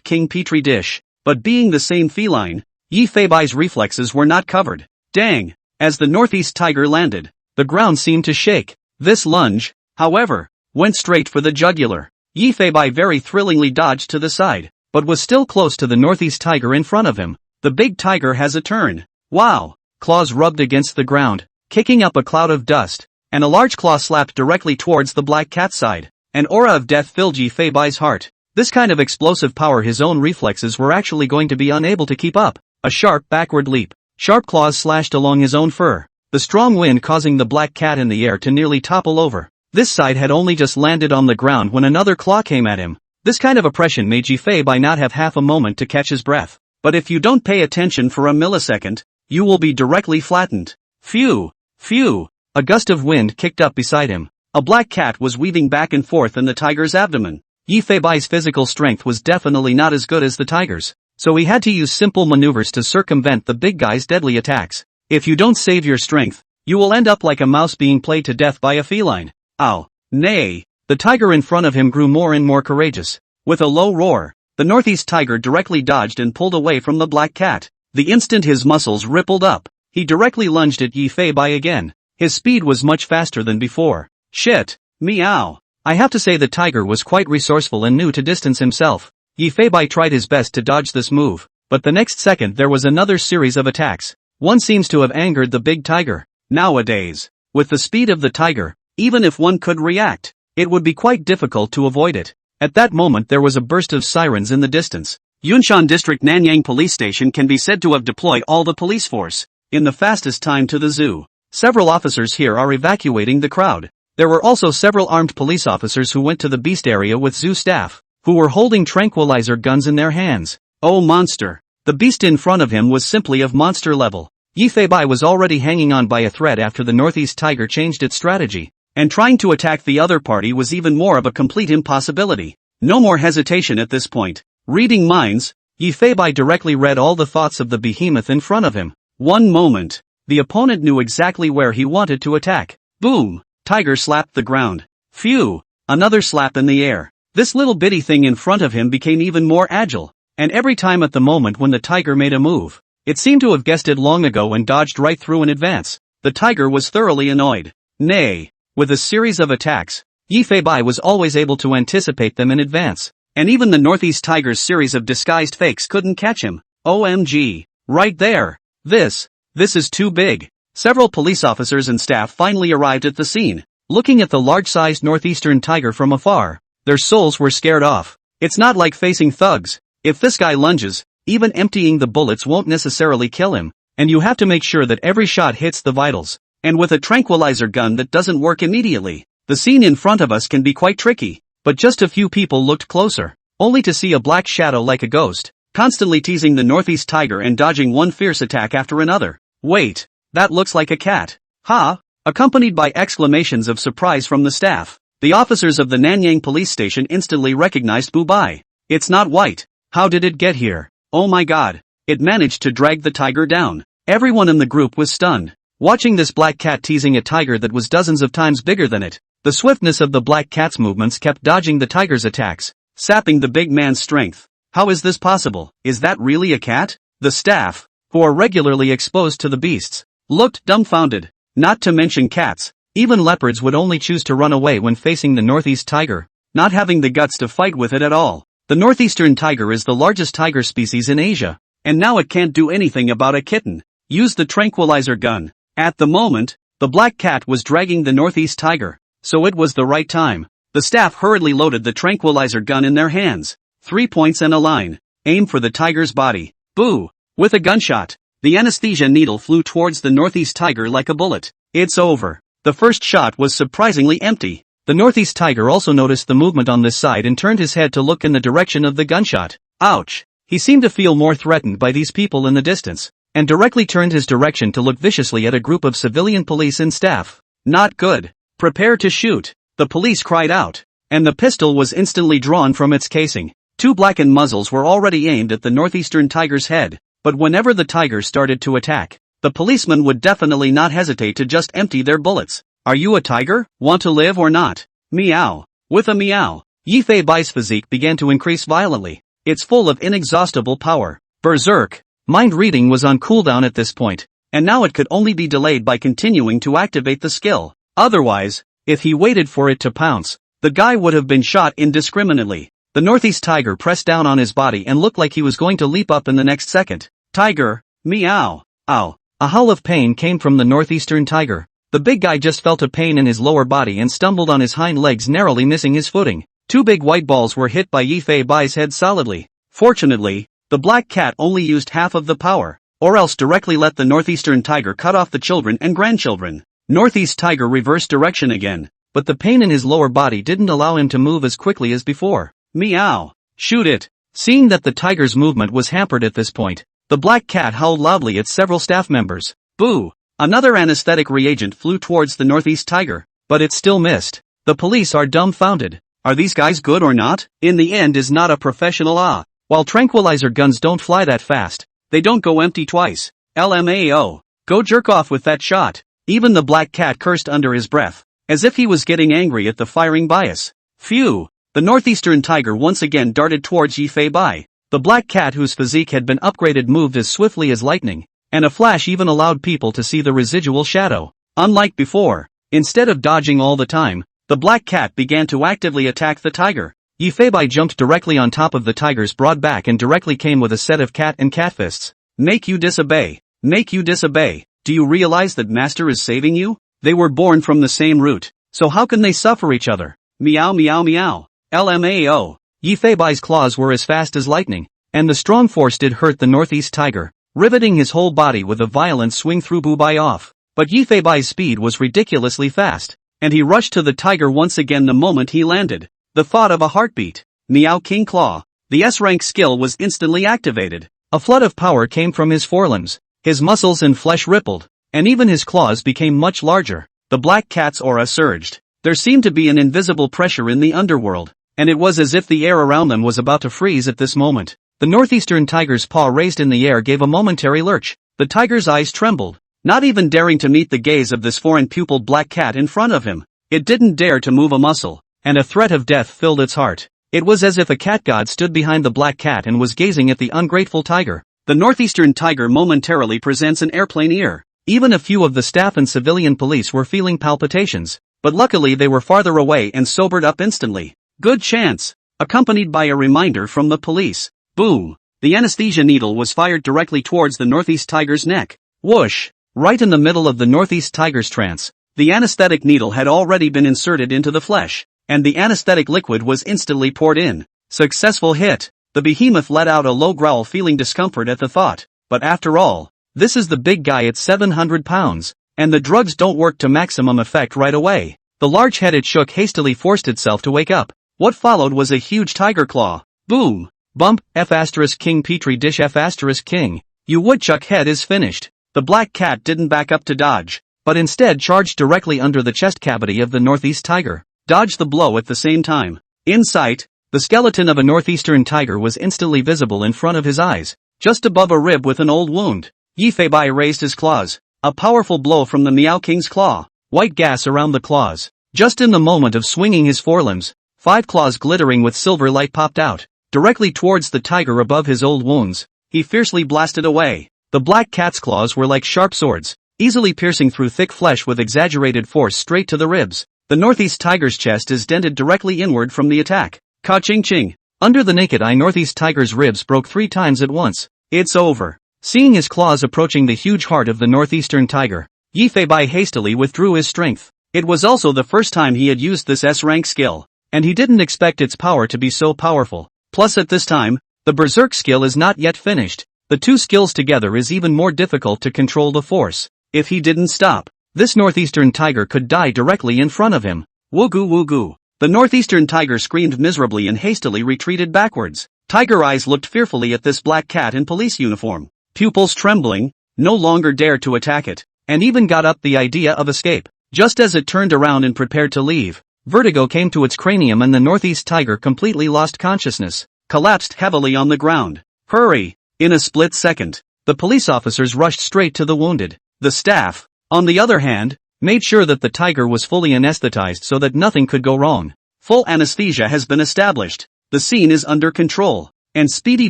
[SPEAKER 1] King Petri dish. But being the same feline, Yi Fei's reflexes were not covered. Dang! As the northeast tiger landed, the ground seemed to shake. This lunge, however, went straight for the jugular. Yi Fei very thrillingly dodged to the side. but was still close to the northeast tiger in front of him. The big tiger has a turn. Wow! Claws rubbed against the ground, kicking up a cloud of dust, and a large claw slapped directly towards the black cat's side. An aura of death filled Ji Fei Bai's heart. This kind of explosive power, his own reflexes were actually going to be unable to keep up. A sharp backward leap. Sharp claws slashed along his own fur, the strong wind causing the black cat in the air to nearly topple over. This side had only just landed on the ground when another claw came at him. This kind of oppression made Ji Fei Bai not have half a moment to catch his breath. But if you don't pay attention for a millisecond, you will be directly flattened. Phew! Phew! A gust of wind kicked up beside him. A black cat was weaving back and forth in the tiger's abdomen. Ji Fei Bai's physical strength was definitely not as good as the tiger's, so he had to use simple maneuvers to circumvent the big guy's deadly attacks. If you don't save your strength, you will end up like a mouse being played to death by a feline. Ow! Nay! The tiger in front of him grew more and more courageous. With a low roar, the northeast tiger directly dodged and pulled away from the black cat. The instant his muscles rippled up, he directly lunged at Ji Fei Bai again. His speed was much faster than before. Shit! Meow! I have to say the tiger was quite resourceful and knew to distance himself. Ji Fei Bai tried his best to dodge this move, but the next second there was another series of attacks. One seems to have angered the big tiger. Nowadays, with the speed of the tiger, even if one could react, it would be quite difficult to avoid it. At that moment there was a burst of sirens in the distance. Yunshan District Nanyang Police Station can be said to have deployed all the police force in the fastest time to the zoo. Several officers here are evacuating the crowd. There were also several armed police officers who went to the beast area with zoo staff, who were holding tranquilizer guns in their hands. Oh monster! The beast in front of him was simply of monster level. Ji Fei Bai was already hanging on by a thread after the northeast tiger changed its strategy, and trying to attack the other party was even more of a complete impossibility. No more hesitation at this point. Reading minds, Ji Fei Bai directly read all the thoughts of the behemoth in front of him. One moment, the opponent knew exactly where he wanted to attack. Boom! Tiger slapped the ground. Phew! Another slap in the air. This little bitty thing in front of him became even more agile, and every time at the moment when the tiger made a move, it seemed to have guessed it long ago and dodged right through in advance. The tiger was thoroughly annoyed. Nay, with a series of attacks, Ji Fei Bai was always able to anticipate them in advance, and even the northeast tiger's series of disguised fakes couldn't catch him. OMG. Right there. This is too big. Several police officers and staff finally arrived at the scene. Looking at the large-sized northeastern tiger from afar, their souls were scared off. It's not like facing thugs. If this guy lunges, even emptying the bullets won't necessarily kill him, and you have to make sure that every shot hits the vitals. And with a tranquilizer gun that doesn't work immediately, the scene in front of us can be quite tricky. But just a few people looked closer, only to see a black shadow like a ghost, constantly teasing the northeast tiger and dodging one fierce attack after another. Wait, that looks like a cat. Ha! Accompanied by exclamations of surprise from the staff, the officers of the Nanyang police station instantly recognized Bu Bai. It's not white. How did it get here? Oh my god. It managed to drag the tiger down. Everyone in the group was stunned, watching this black cat teasing a tiger that was dozens of times bigger than it. The swiftness of the black cat's movements kept dodging the tiger's attacks, sapping the big man's strength. How is this possible? Is that really a cat? The staff, who are regularly exposed to the beasts, looked dumbfounded. Not to mention cats, even leopards would only choose to run away when facing the northeast tiger, not having the guts to fight with it at all. The northeastern tiger is the largest tiger species in Asia, and now it can't do anything about a kitten. Use the tranquilizer gun. At the moment, the black cat was dragging the northeast tiger, so it was the right time. The staff hurriedly loaded the tranquilizer gun in their hands. 3 points and a line. Aim for the tiger's body. Boo! With a gunshot, the anesthesia needle flew towards the northeast tiger like a bullet. It's over. The first shot was surprisingly empty. The northeast tiger also noticed the movement on this side and turned his head to look in the direction of the gunshot. Ouch! He seemed to feel more threatened by these people in the distance, and directly turned his direction to look viciously at a group of civilian police and staff. Not good. Prepare to shoot. The police cried out, and the pistol was instantly drawn from its casing. 2 blackened muzzles were already aimed at the northeastern tiger's head. But whenever the tiger started to attack, the policemen would definitely not hesitate to just empty their bullets. Are you a tiger? Want to live or not? Meow. With a meow, Ji Fei Bai's physique began to increase violently. It's full of inexhaustible power. Berserk. Mind reading was on cooldown at this point, and now it could only be delayed by continuing to activate the skill. Otherwise, if he waited for it to pounce, the guy would have been shot indiscriminately. The Northeast tiger pressed down on his body and looked like he was going to leap up in the next second. Tiger, meow, ow. A howl of pain came from the northeastern tiger. The big guy just felt a pain in his lower body and stumbled on his hind legs, narrowly missing his footing. Two big white balls were hit by Yifei Bai's head solidly. Fortunately, the black cat only used half of the power, or else directly let the northeastern tiger cut off the children and grandchildren. Northeast tiger reversed direction again, but the pain in his lower body didn't allow him to move as quickly as before. Meow. Shoot it. Seeing that the tiger's movement was hampered at this point, the black cat howled loudly at several staff members. Boo! Another anesthetic reagent flew towards the northeast tiger, but it still missed. The police are dumbfounded. Are these guys good or not? In the end is not a professional. While tranquilizer guns don't fly that fast, they don't go empty twice. LMAO. Go jerk off with that shot. Even the black cat cursed under his breath, as if he was getting angry at the firing bias. Phew! The northeastern tiger once again darted towards Yifei Bai. The black cat, whose physique had been upgraded, moved as swiftly as lightning, and a flash even allowed people to see the residual shadow. Unlike before, instead of dodging all the time, the black cat began to actively attack the tiger. Yifei Bai jumped directly on top of the tiger's broad back and directly came with a set of cat and cat fists. Make you disobey. Make you disobey. Do you realize that master is saving you? They were born from the same root, so how can they suffer each other? Meow meow meow. LMAO. Yifei Bai's claws were as fast as lightning, and the strong force did hurt the northeast tiger, riveting his whole body with a violent swing through Bu Bai off. But Yifei Bai's speed was ridiculously fast, and he rushed to the tiger once again the moment he landed. The thought of a heartbeat. Meow King Claw. The S-rank skill was instantly activated. A flood of power came from his forelimbs, his muscles and flesh rippled, and even his claws became much larger. The black cat's aura surged. There seemed to be an invisible pressure in the underworld, and it was as if the air around them was about to freeze at this moment. The northeastern tiger's paw raised in the air gave a momentary lurch. The tiger's eyes trembled, not even daring to meet the gaze of this foreign-pupiled black cat in front of him. It didn't dare to move a muscle, and a threat of death filled its heart. It was as if a cat god stood behind the black cat and was gazing at the ungrateful tiger. The northeastern tiger momentarily presents an airplane ear. Even a few of the staff and civilian police were feeling palpitations, but luckily they were farther away and sobered up instantly. Good chance, accompanied by a reminder from the police. Boom! The anesthesia needle was fired directly towards the northeast tiger's neck. Whoosh! Right in the middle of the northeast tiger's trance, the anesthetic needle had already been inserted into the flesh, and the anesthetic liquid was instantly poured in. Successful hit. The behemoth let out a low growl, feeling discomfort at the thought. But after all, this is the big guy at 700 pounds, and the drugs don't work to maximum effect right away. The large head it shook hastily forced itself to wake up. What followed was a huge tiger claw. Boom! Bump, F** King Petri dish F** King. You woodchuck head is finished. The black cat didn't back up to dodge, but instead charged directly under the chest cavity of the northeast tiger. Dodged the blow at the same time. In sight, the skeleton of a northeastern tiger was instantly visible in front of his eyes, just above a rib with an old wound. Yifei Bai raised his claws. A powerful blow from the Meow King's claw. White gas around the claws. Just in the moment of swinging his forelimbs, 5 claws glittering with silver light popped out, directly towards the tiger above his old wounds. He fiercely blasted away. The black cat's claws were like sharp swords, easily piercing through thick flesh with exaggerated force straight to the ribs. The northeast tiger's chest is dented directly inward from the attack. Ka-ching-ching. Under the naked eye, northeast tiger's ribs broke 3 times at once. It's over. Seeing his claws approaching the huge heart of the northeastern tiger, Yifei Bai hastily withdrew his strength. It was also the first time he had used this S-rank skill, and he didn't expect its power to be so powerful. Plus at this time, the berserk skill is not yet finished. The two skills together is even more difficult to control the force. If he didn't stop, this northeastern tiger could die directly in front of him. Woogu woogu. The northeastern tiger screamed miserably and hastily retreated backwards. Tiger eyes looked fearfully at this black cat in police uniform. Pupils trembling, no longer dared to attack it, and even got up the idea of escape. Just as it turned around and prepared to leave, vertigo came to its cranium and the northeast tiger completely lost consciousness, collapsed heavily on the ground. Hurry! In a split second, the police officers rushed straight to the wounded. The staff, on the other hand, made sure that the tiger was fully anesthetized so that nothing could go wrong. Full anesthesia has been established. The scene is under control, and speedy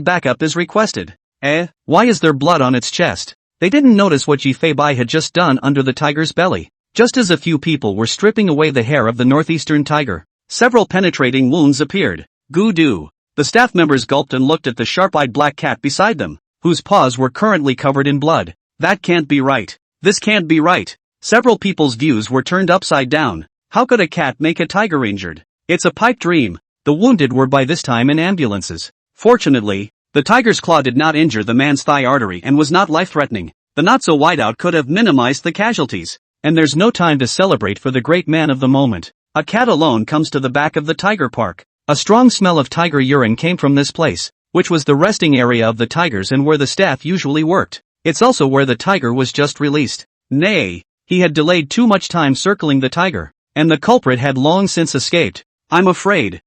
[SPEAKER 1] backup is requested. Why is there blood on its chest? They didn't notice what Yifei Bai had just done under the tiger's belly. Just as a few people were stripping away the hair of the northeastern tiger, several penetrating wounds appeared. Goo-doo. The staff members gulped and looked at the sharp-eyed black cat beside them, whose paws were currently covered in blood. That can't be right. This can't be right. Several people's views were turned upside down. How could a cat make a tiger injured? It's a pipe dream. The wounded were by this time in ambulances. Fortunately, the tiger's claw did not injure the man's thigh artery and was not life-threatening. The not-so-wide-out could have minimized the casualties. And there's no time to celebrate for the great man of the moment. A cat alone comes to the back of the tiger park. A strong smell of tiger urine came from this place, which was the resting area of the tigers and where the staff usually worked. It's also where the tiger was just released. Nay, he had delayed too much time circling the tiger, and the culprit had long since escaped. I'm afraid.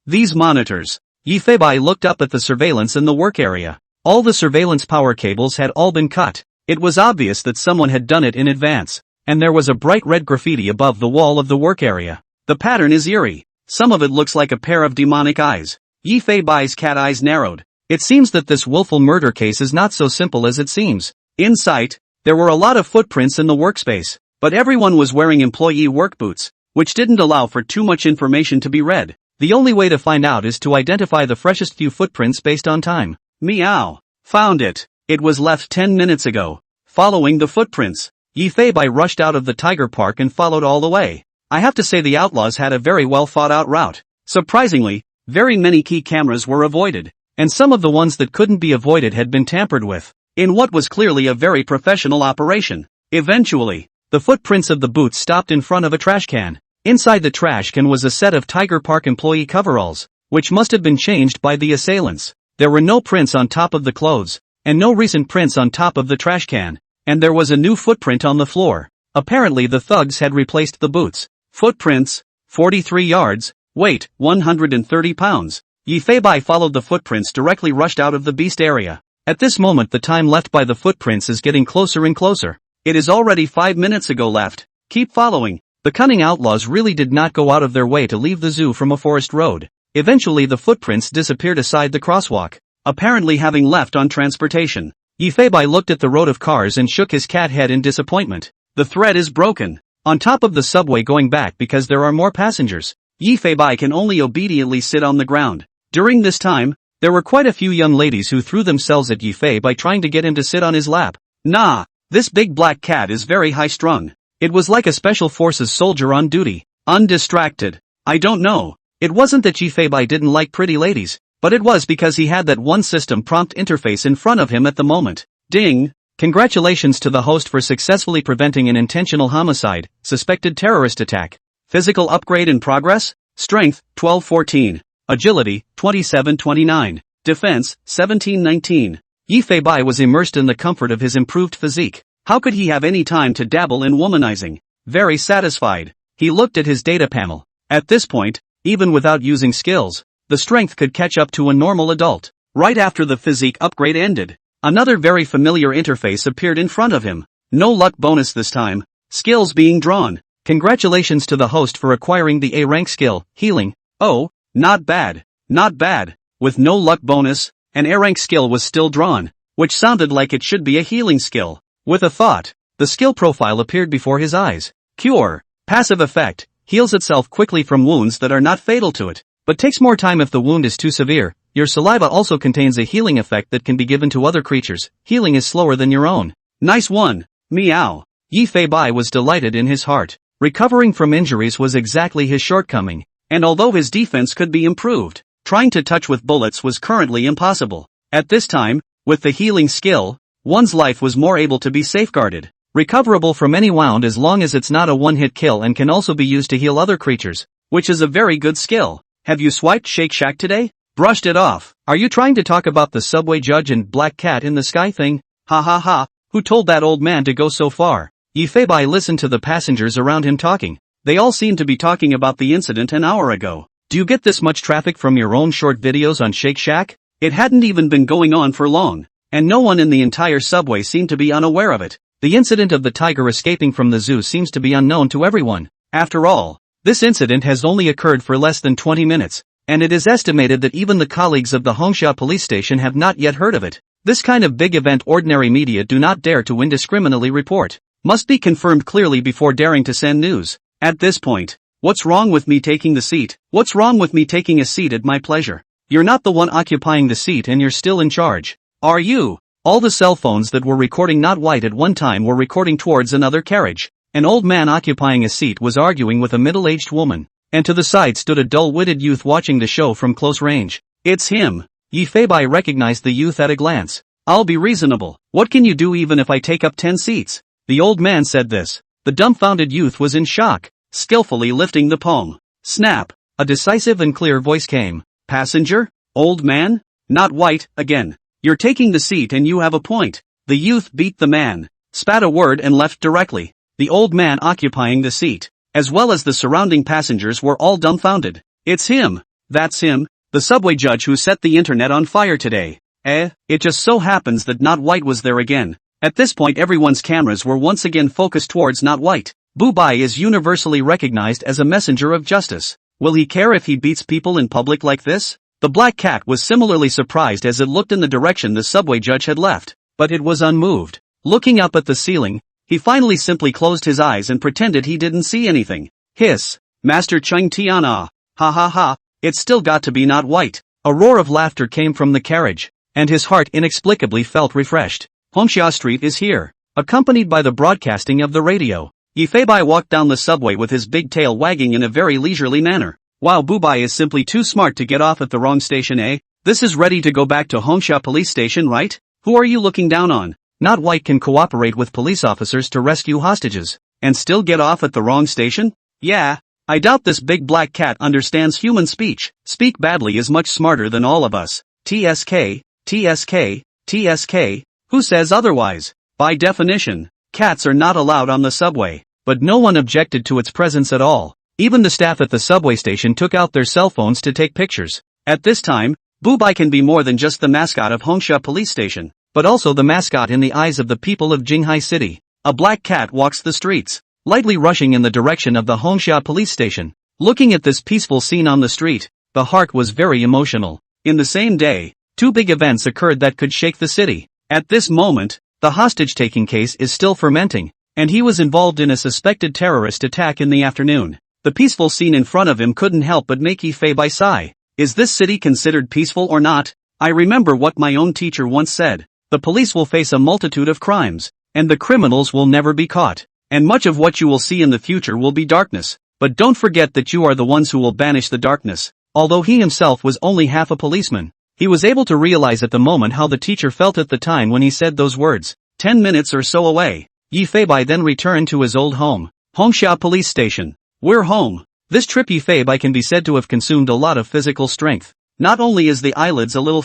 [SPEAKER 1] These monitors. Yifeibai looked up at the surveillance in the work area. All the surveillance power cables had all been cut. It was obvious that someone had done it in advance, and there was a bright red graffiti above the wall of the work area. The pattern is eerie. Some of it looks like a pair of demonic eyes. Yifeibai's cat eyes narrowed. It seems that this willful murder case is not so simple as it seems. In sight, there were a lot of footprints in the workspace, but everyone was wearing employee work boots, which didn't allow for too much information to be read. The only way to find out is to identify the freshest few footprints based on time. Meow. Found it. It was left 10 minutes ago. Following the footprints, Yifeibai rushed out of the tiger park and followed all the way. I have to say the outlaws had a very well thought out route. Surprisingly, very many key cameras were avoided, and some of the ones that couldn't be avoided had been tampered with, in what was clearly a very professional operation. Eventually, the footprints of the boots stopped in front of a trash can. Inside the trash can was a set of Tiger Park employee coveralls, which must have been changed by the assailants. There were no prints on top of the clothes, and no recent prints on top of the trash can, and there was a new footprint on the floor. Apparently the thugs had replaced the boots. Footprints, 43 yards, weight, 130 pounds. Yifeibai followed the footprints directly rushed out of the beast area. At this moment the time left by the footprints is getting closer and closer. It is already 5 minutes ago left. Keep following. The cunning outlaws really did not go out of their way to leave the zoo from a forest road. Eventually the footprints disappeared aside the crosswalk, apparently having left on transportation. Yifeibai looked at the road of cars and shook his cat head in disappointment. The thread is broken. On top of the subway going back because there are more passengers. Yifeibai can only obediently sit on the ground. During this time, there were quite a few young ladies who threw themselves at Yifeibai trying to get him to sit on his lap. Nah, this big black cat is very high-strung. It was like a special forces soldier on duty, undistracted. I don't know. It wasn't that Yifeibai didn't like pretty ladies, but it was because he had that one system prompt interface in front of him at the moment. Ding! Congratulations to the host for successfully preventing an intentional homicide, suspected terrorist attack. Physical upgrade in progress? Strength, 1214. Agility, 2729. Defense, 1719. Yifeibai was immersed in the comfort of his improved physique. How could he have any time to dabble in womanizing? Very satisfied. He looked at his data panel. At this point, even without using skills, the strength could catch up to a normal adult. Right after the physique upgrade ended, another very familiar interface appeared in front of him. No luck bonus this time. Skills being drawn. Congratulations to the host for acquiring the A-rank skill, Healing. Oh, not bad. Not bad. With no luck bonus, an A-rank skill was still drawn, which sounded like it should be a healing skill. With a thought, the skill profile appeared before his eyes. Cure. Passive effect. Heals itself quickly from wounds that are not fatal to it, but takes more time if the wound is too severe. Your saliva also contains a healing effect that can be given to other creatures. Healing is slower than your own. Nice one. Meow. Yifeibai was delighted in his heart. Recovering from injuries was exactly his shortcoming, and although his defense could be improved, trying to touch with bullets was currently impossible. At this time, with the healing skill, one's life was more able to be safeguarded. Recoverable from any wound as long as it's not a one-hit kill and can also be used to heal other creatures, which is a very good skill. Have you swiped Shake Shack today? Brushed it off. Are you trying to talk about the subway judge and black cat in the sky thing? Ha ha ha, who told that old man to go so far? Yifeibai listened to the passengers around him talking. They all seemed to be talking about the incident an hour ago. Do you get this much traffic from your own short videos on Shake Shack? It hadn't even been going on for long, and no one in the entire subway seemed to be unaware of it. The incident of the tiger escaping from the zoo seems to be unknown to everyone. After all, this incident has only occurred for less than 20 minutes, and it is estimated that even the colleagues of the Hongsha police station have not yet heard of it. This kind of big event ordinary media do not dare to indiscriminately report. Must be confirmed clearly before daring to send news. At this point, What's wrong with me taking the seat? What's wrong with me taking a seat at my pleasure? You're not the one occupying the seat and you're still in charge. Are you? All the cell phones that were recording Not White at one time were recording towards another carriage. An old man occupying a seat was arguing with a middle-aged woman, and to the side stood a dull-witted youth watching the show from close range. It's him. Yi Feibai recognized the youth at a glance. I'll be reasonable. What can you do even if I take up 10 seats? The old man said this. The dumbfounded youth was in shock, skillfully lifting the palm. Snap! A decisive and clear voice came. Passenger? Old man? Not White, again. You're taking the seat and you have a point. The youth beat the man, spat a word and left directly. The old man occupying the seat, as well as the surrounding passengers, were all dumbfounded. It's him. That's him, the subway judge who set the internet on fire today. It just so happens that Not White was there again. At this point everyone's cameras were once again focused towards Not White. Bubai is universally recognized as a messenger of justice. Will he care if he beats people in public like this? The black cat was similarly surprised as it looked in the direction the subway judge had left, but it was unmoved. Looking up at the ceiling, he finally simply closed his eyes and pretended he didn't see anything. Hiss. Master Chung Tiana. Ha ha ha, it's still got to be Not White. A roar of laughter came from the carriage, and his heart inexplicably felt refreshed. Hongxia Street is here, accompanied by the broadcasting of the radio. Yi Feibai walked down the subway with his big tail wagging in a very leisurely manner. Wow, Bubai is simply too smart to get off at the wrong station, eh? This is ready to go back to Hongxia police station, right? Who are you looking down on? Not White can cooperate with police officers to rescue hostages, and still get off at the wrong station? Yeah. I doubt this big black cat understands human speech. Speak badly is much smarter than all of us. TSK, TSK, TSK, who says otherwise? By definition, cats are not allowed on the subway, but no one objected to its presence at all. Even the staff at the subway station took out their cell phones to take pictures. At this time, Bubai can be more than just the mascot of Hongxia police station, but also the mascot in the eyes of the people of Jinghai City. A black cat walks the streets, lightly rushing in the direction of the Hongxia police station. Looking at this peaceful scene on the street, the heart was very emotional. In the same day, two big events occurred that could shake the city. At this moment, the hostage-taking case is still fermenting, and he was involved in a suspected terrorist attack in the afternoon. The peaceful scene in front of him couldn't help but make Yi Feibai sigh. Is this city considered peaceful or not? I remember what my own teacher once said. The police will face a multitude of crimes, and the criminals will never be caught. And much of what you will see in the future will be darkness. But don't forget that you are the ones who will banish the darkness. Although he himself was only half a policeman, he was able to realize at the moment how the teacher felt at the time when he said those words. 10 minutes or so away, Yi Feibai then returned to his old home, Hongxia police station. We're home. This trip Yi Feibai can be said to have consumed a lot of physical strength. Not only is the eyelids a little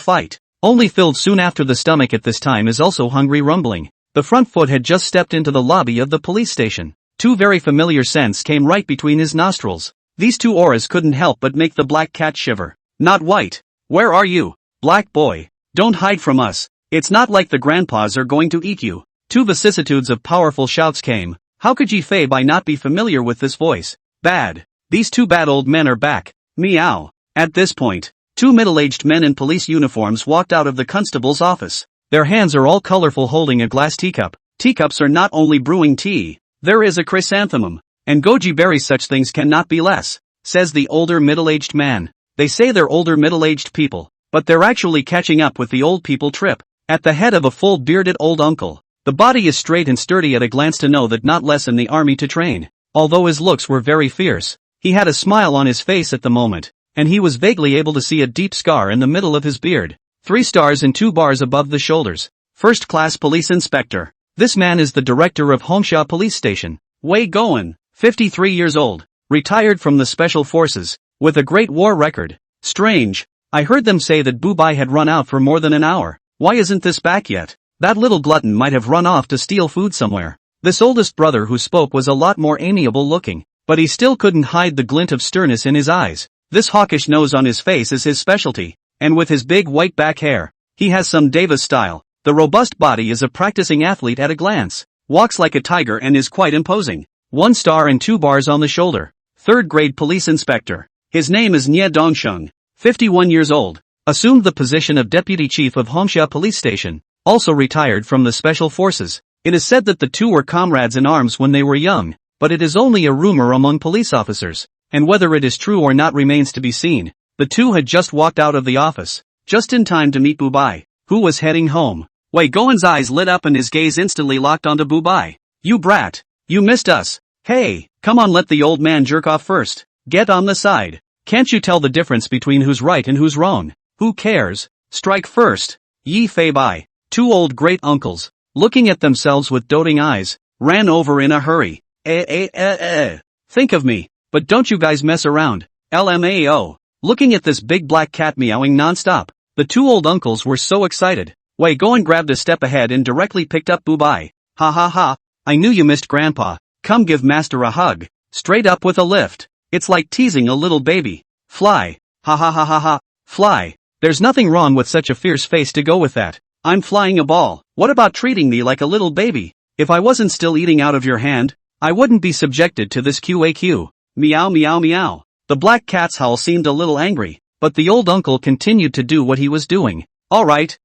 [SPEAKER 1] only filled soon after the stomach at this time is also hungry rumbling. The front foot had just stepped into the lobby of the police station. Two very familiar scents came right between his nostrils. These two auras couldn't help but make the black cat shiver. Not White. Where are you? Black boy. Don't hide from us. It's not like the grandpas are going to eat you. Two vicissitudes of powerful shouts came. How could Yi Feibai not be familiar with this voice? Bad. These two bad old men are back. Meow. At this point, two middle-aged men in police uniforms walked out of the constable's office. Their hands are all colorful holding a glass teacup. Teacups are not only brewing tea. There is a chrysanthemum. And goji berries, such things cannot be less, says the older middle-aged man. They say they're older middle-aged people, but they're actually catching up with the old people trip. At the head of a full bearded old uncle. The body is straight and sturdy at a glance to know that not less in the army to train. Although his looks were very fierce, he had a smile on his face at the moment, and he was vaguely able to see a deep scar in the middle of his beard. 3 stars and 2 bars above the shoulders. First-class police inspector. This man is the director of Hongxia police station. Wei Goen, 53 years old, retired from the special forces, with a great war record. Strange. I heard them say that Bubai had run out for more than an hour. Why isn't this back yet? That little glutton might have run off to steal food somewhere. This oldest brother who spoke was a lot more amiable looking, but he still couldn't hide the glint of sternness in his eyes. This hawkish nose on his face is his specialty, and with his big white back hair, he has some Davis style. The robust body is a practicing athlete at a glance, walks like a tiger and is quite imposing. 1 star and 2 bars on the shoulder. 3rd grade police inspector. His name is Nye Dongsheng, 51 years old, assumed the position of deputy chief of Hongxia police station, also retired from the special forces. It is said that the two were comrades in arms when they were young, but it is only a rumor among police officers. and whether it is true or not remains to be seen. The two had just walked out of the office, just in time to meet Bubai, who was heading home. Wei Goen's eyes lit up and his gaze instantly locked onto Bubai. You brat! You missed us! Hey, come on, let the old man jerk off first. Get on the side. Can't you tell the difference between who's right and who's wrong? Who cares? Strike first. Yi Fei Bai, two old great uncles, looking at themselves with doting eyes, ran over in a hurry. Think of me, but don't you guys mess around. LMAO. Looking at this big black cat meowing non-stop, the two old uncles were so excited. Wei Goen grabbed a step ahead and directly picked up Bubai. Ha ha ha, I knew you missed Grandpa. Come give Master a hug. Straight up with a lift. It's like teasing a little baby. Fly. Ha ha ha ha ha. Fly. There's nothing wrong with such a fierce face to go with that. I'm flying a ball. What about treating me like a little baby? If I wasn't still eating out of your hand, I wouldn't be subjected to this QAQ. Meow meow meow. The black cat's howl seemed a little angry, but the old uncle continued to do what he was doing. Alright,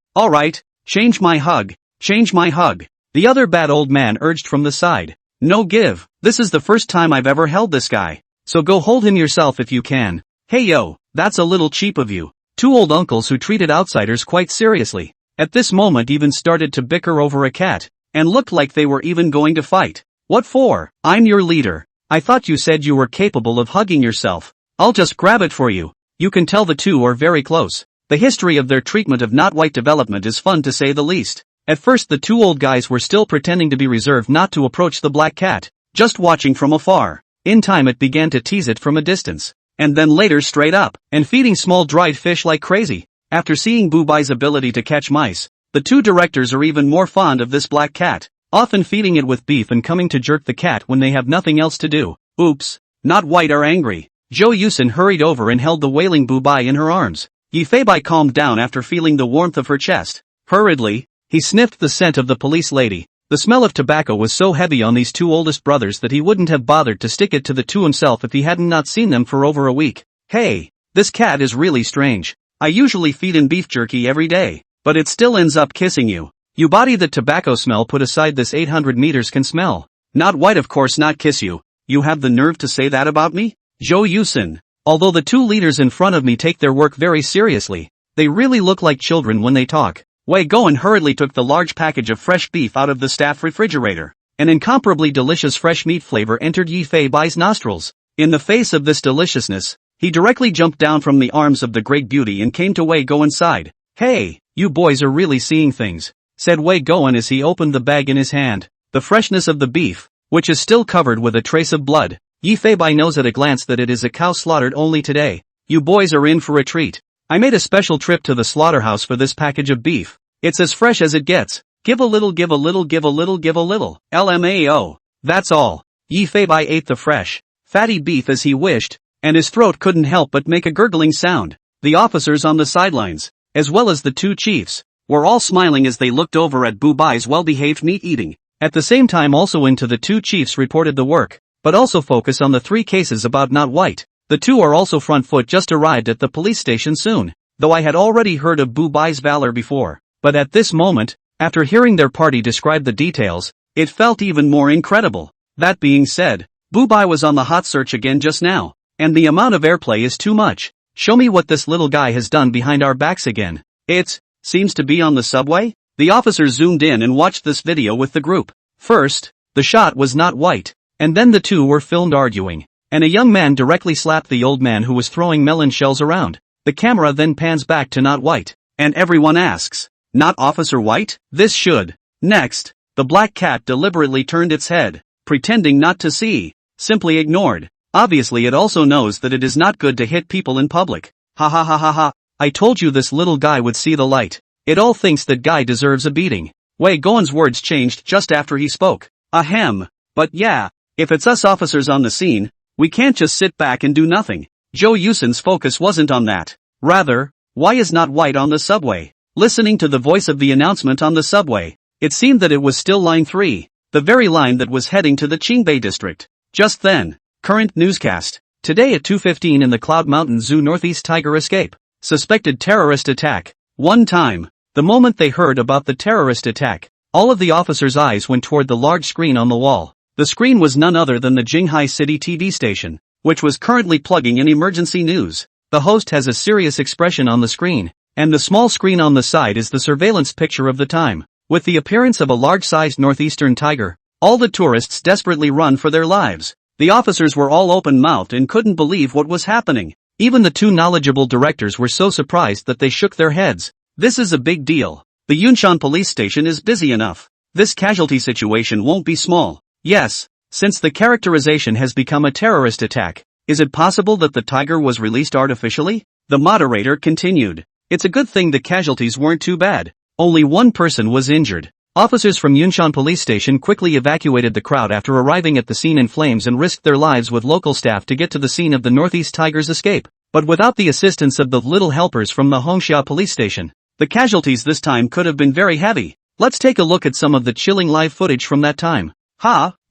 [SPEAKER 1] change my hug. Change my hug. The other bad old man urged from the side. No give, this is the first time I've ever held this guy. So go hold him yourself if you can. Hey yo, that's a little cheap of you. Two old uncles who treated outsiders quite seriously, at this moment even started to bicker over a cat, and looked like they were even going to fight. What for? I'm your leader. I thought you said you were capable of hugging yourself. I'll just grab it for you. You can tell the two are very close. The history of their treatment of not white development is fun to say the least. At first the two old guys were still pretending to be reserved not to approach the black cat, just watching from afar. In time it began to tease it from a distance, and then later straight up, and feeding small dried fish like crazy. After seeing Bubai's ability to catch mice, the two directors are even more fond of this black cat, often feeding it with beef and coming to jerk the cat when they have nothing else to do. Oops, not white are angry. Zhou Yusin hurried over and held the wailing Bubai in her arms. Yi Feibai calmed down after feeling the warmth of her chest. Hurriedly, he sniffed the scent of the police lady. The smell of tobacco was so heavy on these two oldest brothers that he wouldn't have bothered to stick it to the two himself if he hadn't not seen them for over a week. Hey, this cat is really strange. I usually feed him beef jerky every day, but it still ends up kissing you. You body the tobacco smell put aside, this 800 meters can smell. Not white, of course, not kiss you. You have the nerve to say that about me? Zhou Yusin. Although the two leaders in front of me take their work very seriously, they really look like children when they talk. Wei Goen hurriedly took the large package of fresh beef out of the staff refrigerator. An incomparably delicious fresh meat flavor entered Yi Feibai's nostrils. In the face of this deliciousness, he directly jumped down from the arms of the great beauty and came to Wei Goen's side. Hey, you boys are really seeing things, said Wei Goen as he opened the bag in his hand. The freshness of the beef, which is still covered with a trace of blood. Yi Feibai knows at a glance that it is a cow slaughtered only today. You boys are in for a treat. I made a special trip to the slaughterhouse for this package of beef. It's as fresh as it gets. Give a little, give a little, give a little, give a little. LMAO. That's all. Yi Feibai ate the fresh, fatty beef as he wished, and his throat couldn't help but make a gurgling sound. The officers on the sidelines, as well as the two chiefs, were all smiling as they looked over at Bubai's well-behaved meat eating. At the same time also into the two chiefs reported the work, but also focus on the 3 cases about not white. The two are also front foot just arrived at the police station soon, though I had already heard of Bubai's valor before, but at this moment, after hearing their party describe the details, it felt even more incredible. That being said, Bubai was on the hot search again just now, and the amount of airplay is too much. Show me what this little guy has done behind our backs again. It seems to be on the subway? The officers zoomed in and watched this video with the group. First, the shot was not white, and then the two were filmed arguing, and a young man directly slapped the old man who was throwing melon shells around. The camera then pans back to not white, and everyone asks, not Officer White? This should. Next, the black cat deliberately turned its head, pretending not to see, simply ignored. Obviously it also knows that it is not good to hit people in public. Ha ha ha ha ha, I told you this little guy would see the light. It all thinks that guy deserves a beating. Wei Goen's words changed just after he spoke. Ahem. But yeah, if it's us officers on the scene, we can't just sit back and do nothing. Zhou Yusin's focus wasn't on that. Rather, why is not white on the subway? Listening to the voice of the announcement on the subway, it seemed that it was still line 3, the very line that was heading to the Qingbei district. Just then, current newscast. Today at 2:15 in the Cloud Mountain Zoo, Northeast tiger escape. Suspected terrorist attack. One time, the moment they heard about the terrorist attack, all of the officers' eyes went toward the large screen on the wall. The screen was none other than the Jinghai City TV station. which was currently plugging in emergency news. The host has a serious expression on the screen, and the small screen on the side is the surveillance picture of the time. With the appearance of a large-sized northeastern tiger, all the tourists desperately run for their lives. The officers were all open-mouthed and couldn't believe what was happening. Even the two knowledgeable directors were so surprised that they shook their heads. This is a big deal. The Yunxian police station is busy enough. This casualty situation won't be small. Yes, since the characterization has become a terrorist attack, is it possible that the tiger was released artificially? The moderator continued. It's a good thing the casualties weren't too bad. Only one person was injured. Officers from Yunxian police station quickly evacuated the crowd after arriving at the scene in flames and risked their lives with local staff to get to the scene of the Northeast Tiger's escape. But without the assistance of the little helpers from the Hongxia police station, the casualties this time could have been very heavy. Let's take a look at some of the chilling live footage from that time.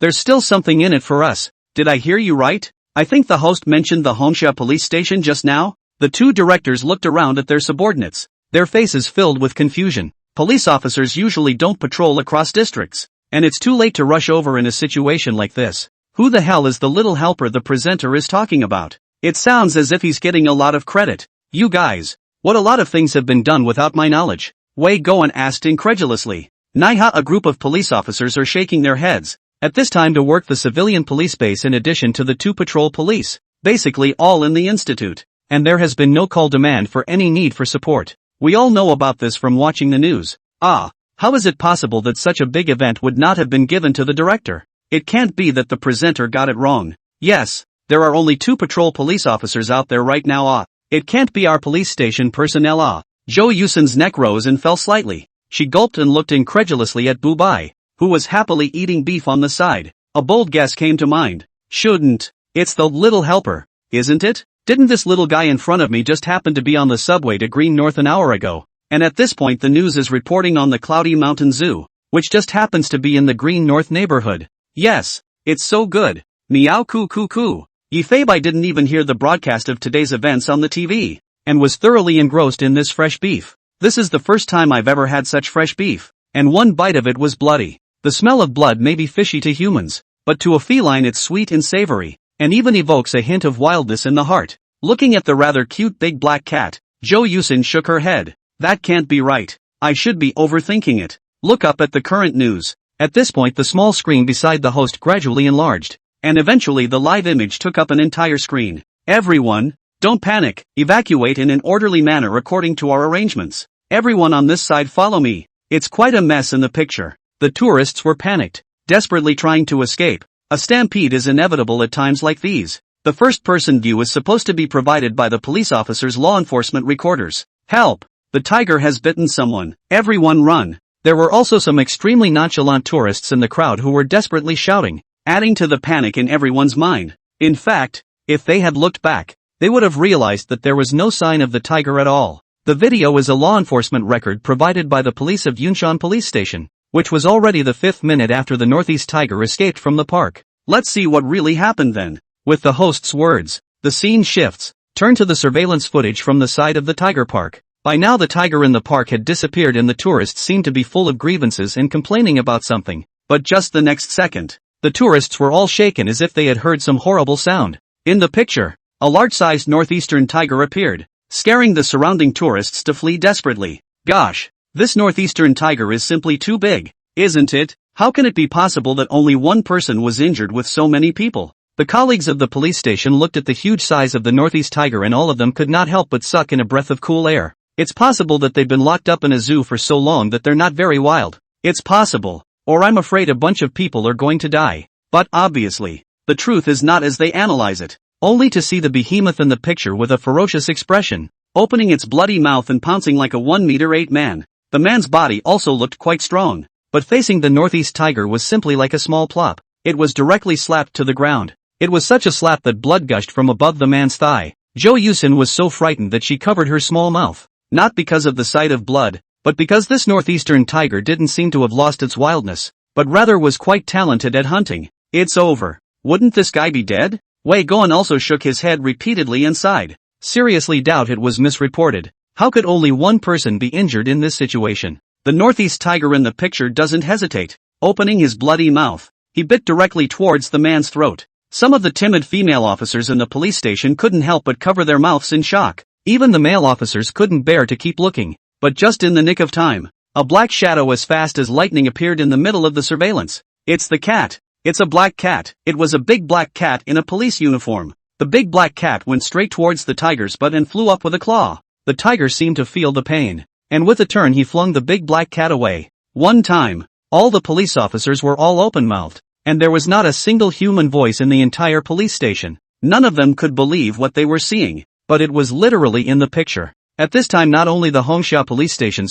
[SPEAKER 1] There's still something in it for us. Did I hear you right? I think the host mentioned the Hongxia police station just now. The two directors looked around at their subordinates, their faces filled with confusion. Police officers usually don't patrol across districts, and it's too late to rush over in a situation like this. Who the hell is the little helper the presenter is talking about? It sounds as if he's getting a lot of credit. You guys, what a lot of things have been done without my knowledge. Wei Goen asked incredulously. Naiha, a group of police officers are shaking their heads. At this time to work the civilian police base in addition to the two patrol police, basically all in the institute, and there has been no call demand for any need for support. We all know about this from watching the news. How is it possible that such a big event would not have been given to the director? It can't be that the presenter got it wrong. Yes, there are only two patrol police officers out there right now. It can't be our police station personnel. Zhou Yusin's neck rose and fell slightly. She gulped and looked incredulously at Bu Bai, who was happily eating beef on the side. A bold guess came to mind. It's the little helper, isn't it? Didn't this little guy in front of me just happen to be on the subway to Green North an hour ago? And at this point the news is reporting on the Cloudy Mountain Zoo, which just happens to be in the Green North neighborhood. Yes, it's so good. Meow coo coo coo. Yifeibai didn't even hear the broadcast of today's events on the TV, and was thoroughly engrossed in this fresh beef. This is the first time I've ever had such fresh beef, and one bite of it was bloody. The smell of blood may be fishy to humans, but to a feline it's sweet and savory, and even evokes a hint of wildness in the heart. Looking at the rather cute big black cat, Zhou Yusin shook her head. That can't be right. I should be overthinking it. Look up at the current news. At this point the small screen beside the host gradually enlarged, and eventually the live image took up an entire screen. Everyone, don't panic, evacuate in an orderly manner according to our arrangements. Everyone on this side follow me. It's quite a mess in the picture. The tourists were panicked, desperately trying to escape. A stampede is inevitable at times like these. The first-person view is supposed to be provided by the police officers' law enforcement recorders. Help! The tiger has bitten someone. Everyone run. There were also some extremely nonchalant tourists in the crowd who were desperately shouting, adding to the panic in everyone's mind. In fact, if they had looked back, they would have realized that there was no sign of the tiger at all. The video is a law enforcement record provided by the police of Yunxian police station, which was already the 5th minute after the Northeast tiger escaped from the park. Let's see what really happened then. With the host's words, the scene shifts. Turn to the surveillance footage from the side of the tiger park. By now the tiger in the park had disappeared and the tourists seemed to be full of grievances and complaining about something. But just the next second, the tourists were all shaken as if they had heard some horrible sound. In the picture, a large-sized northeastern tiger appeared, scaring the surrounding tourists to flee desperately. Gosh, this northeastern tiger is simply too big, isn't it? How can it be possible that only one person was injured with so many people? The colleagues of the police station looked at the huge size of the Northeast tiger and all of them could not help but suck in a breath of cool air. It's possible that they've been locked up in a zoo for so long that they're not very wild. It's possible. Or I'm afraid a bunch of people are going to die. But obviously, the truth is not as they analyze it. Only to see the behemoth in the picture with a ferocious expression, opening its bloody mouth and pouncing like a 1-meter-8 man. The man's body also looked quite strong, but facing the Northeast tiger was simply like a small plop. It was directly slapped to the ground. It was such a slap that blood gushed from above the man's thigh. Zhou Yusin was so frightened that she covered her small mouth. Not because of the sight of blood, but because this northeastern tiger didn't seem to have lost its wildness, but rather was quite talented at hunting. It's over. Wouldn't this guy be dead? Wei Goen also shook his head repeatedly and sighed. Seriously doubt it was misreported. How could only one person be injured in this situation? The northeast tiger in the picture doesn't hesitate. Opening his bloody mouth, he bit directly towards the man's throat. Some of the timid female officers in the police station couldn't help but cover their mouths in shock. Even the male officers couldn't bear to keep looking. But just in the nick of time, a black shadow as fast as lightning appeared in the middle of the surveillance. It's the cat. It's a black cat. It was a big black cat in a police uniform. The big black cat went straight towards the tiger's butt and flew up with a claw. The tiger seemed to feel the pain, and with a turn he flung the big black cat away. One time, all the police officers were all open-mouthed, and there was not a single human voice in the entire police station. None of them could believe what they were seeing, but it was literally in the picture. At this time not only the Hongsha police station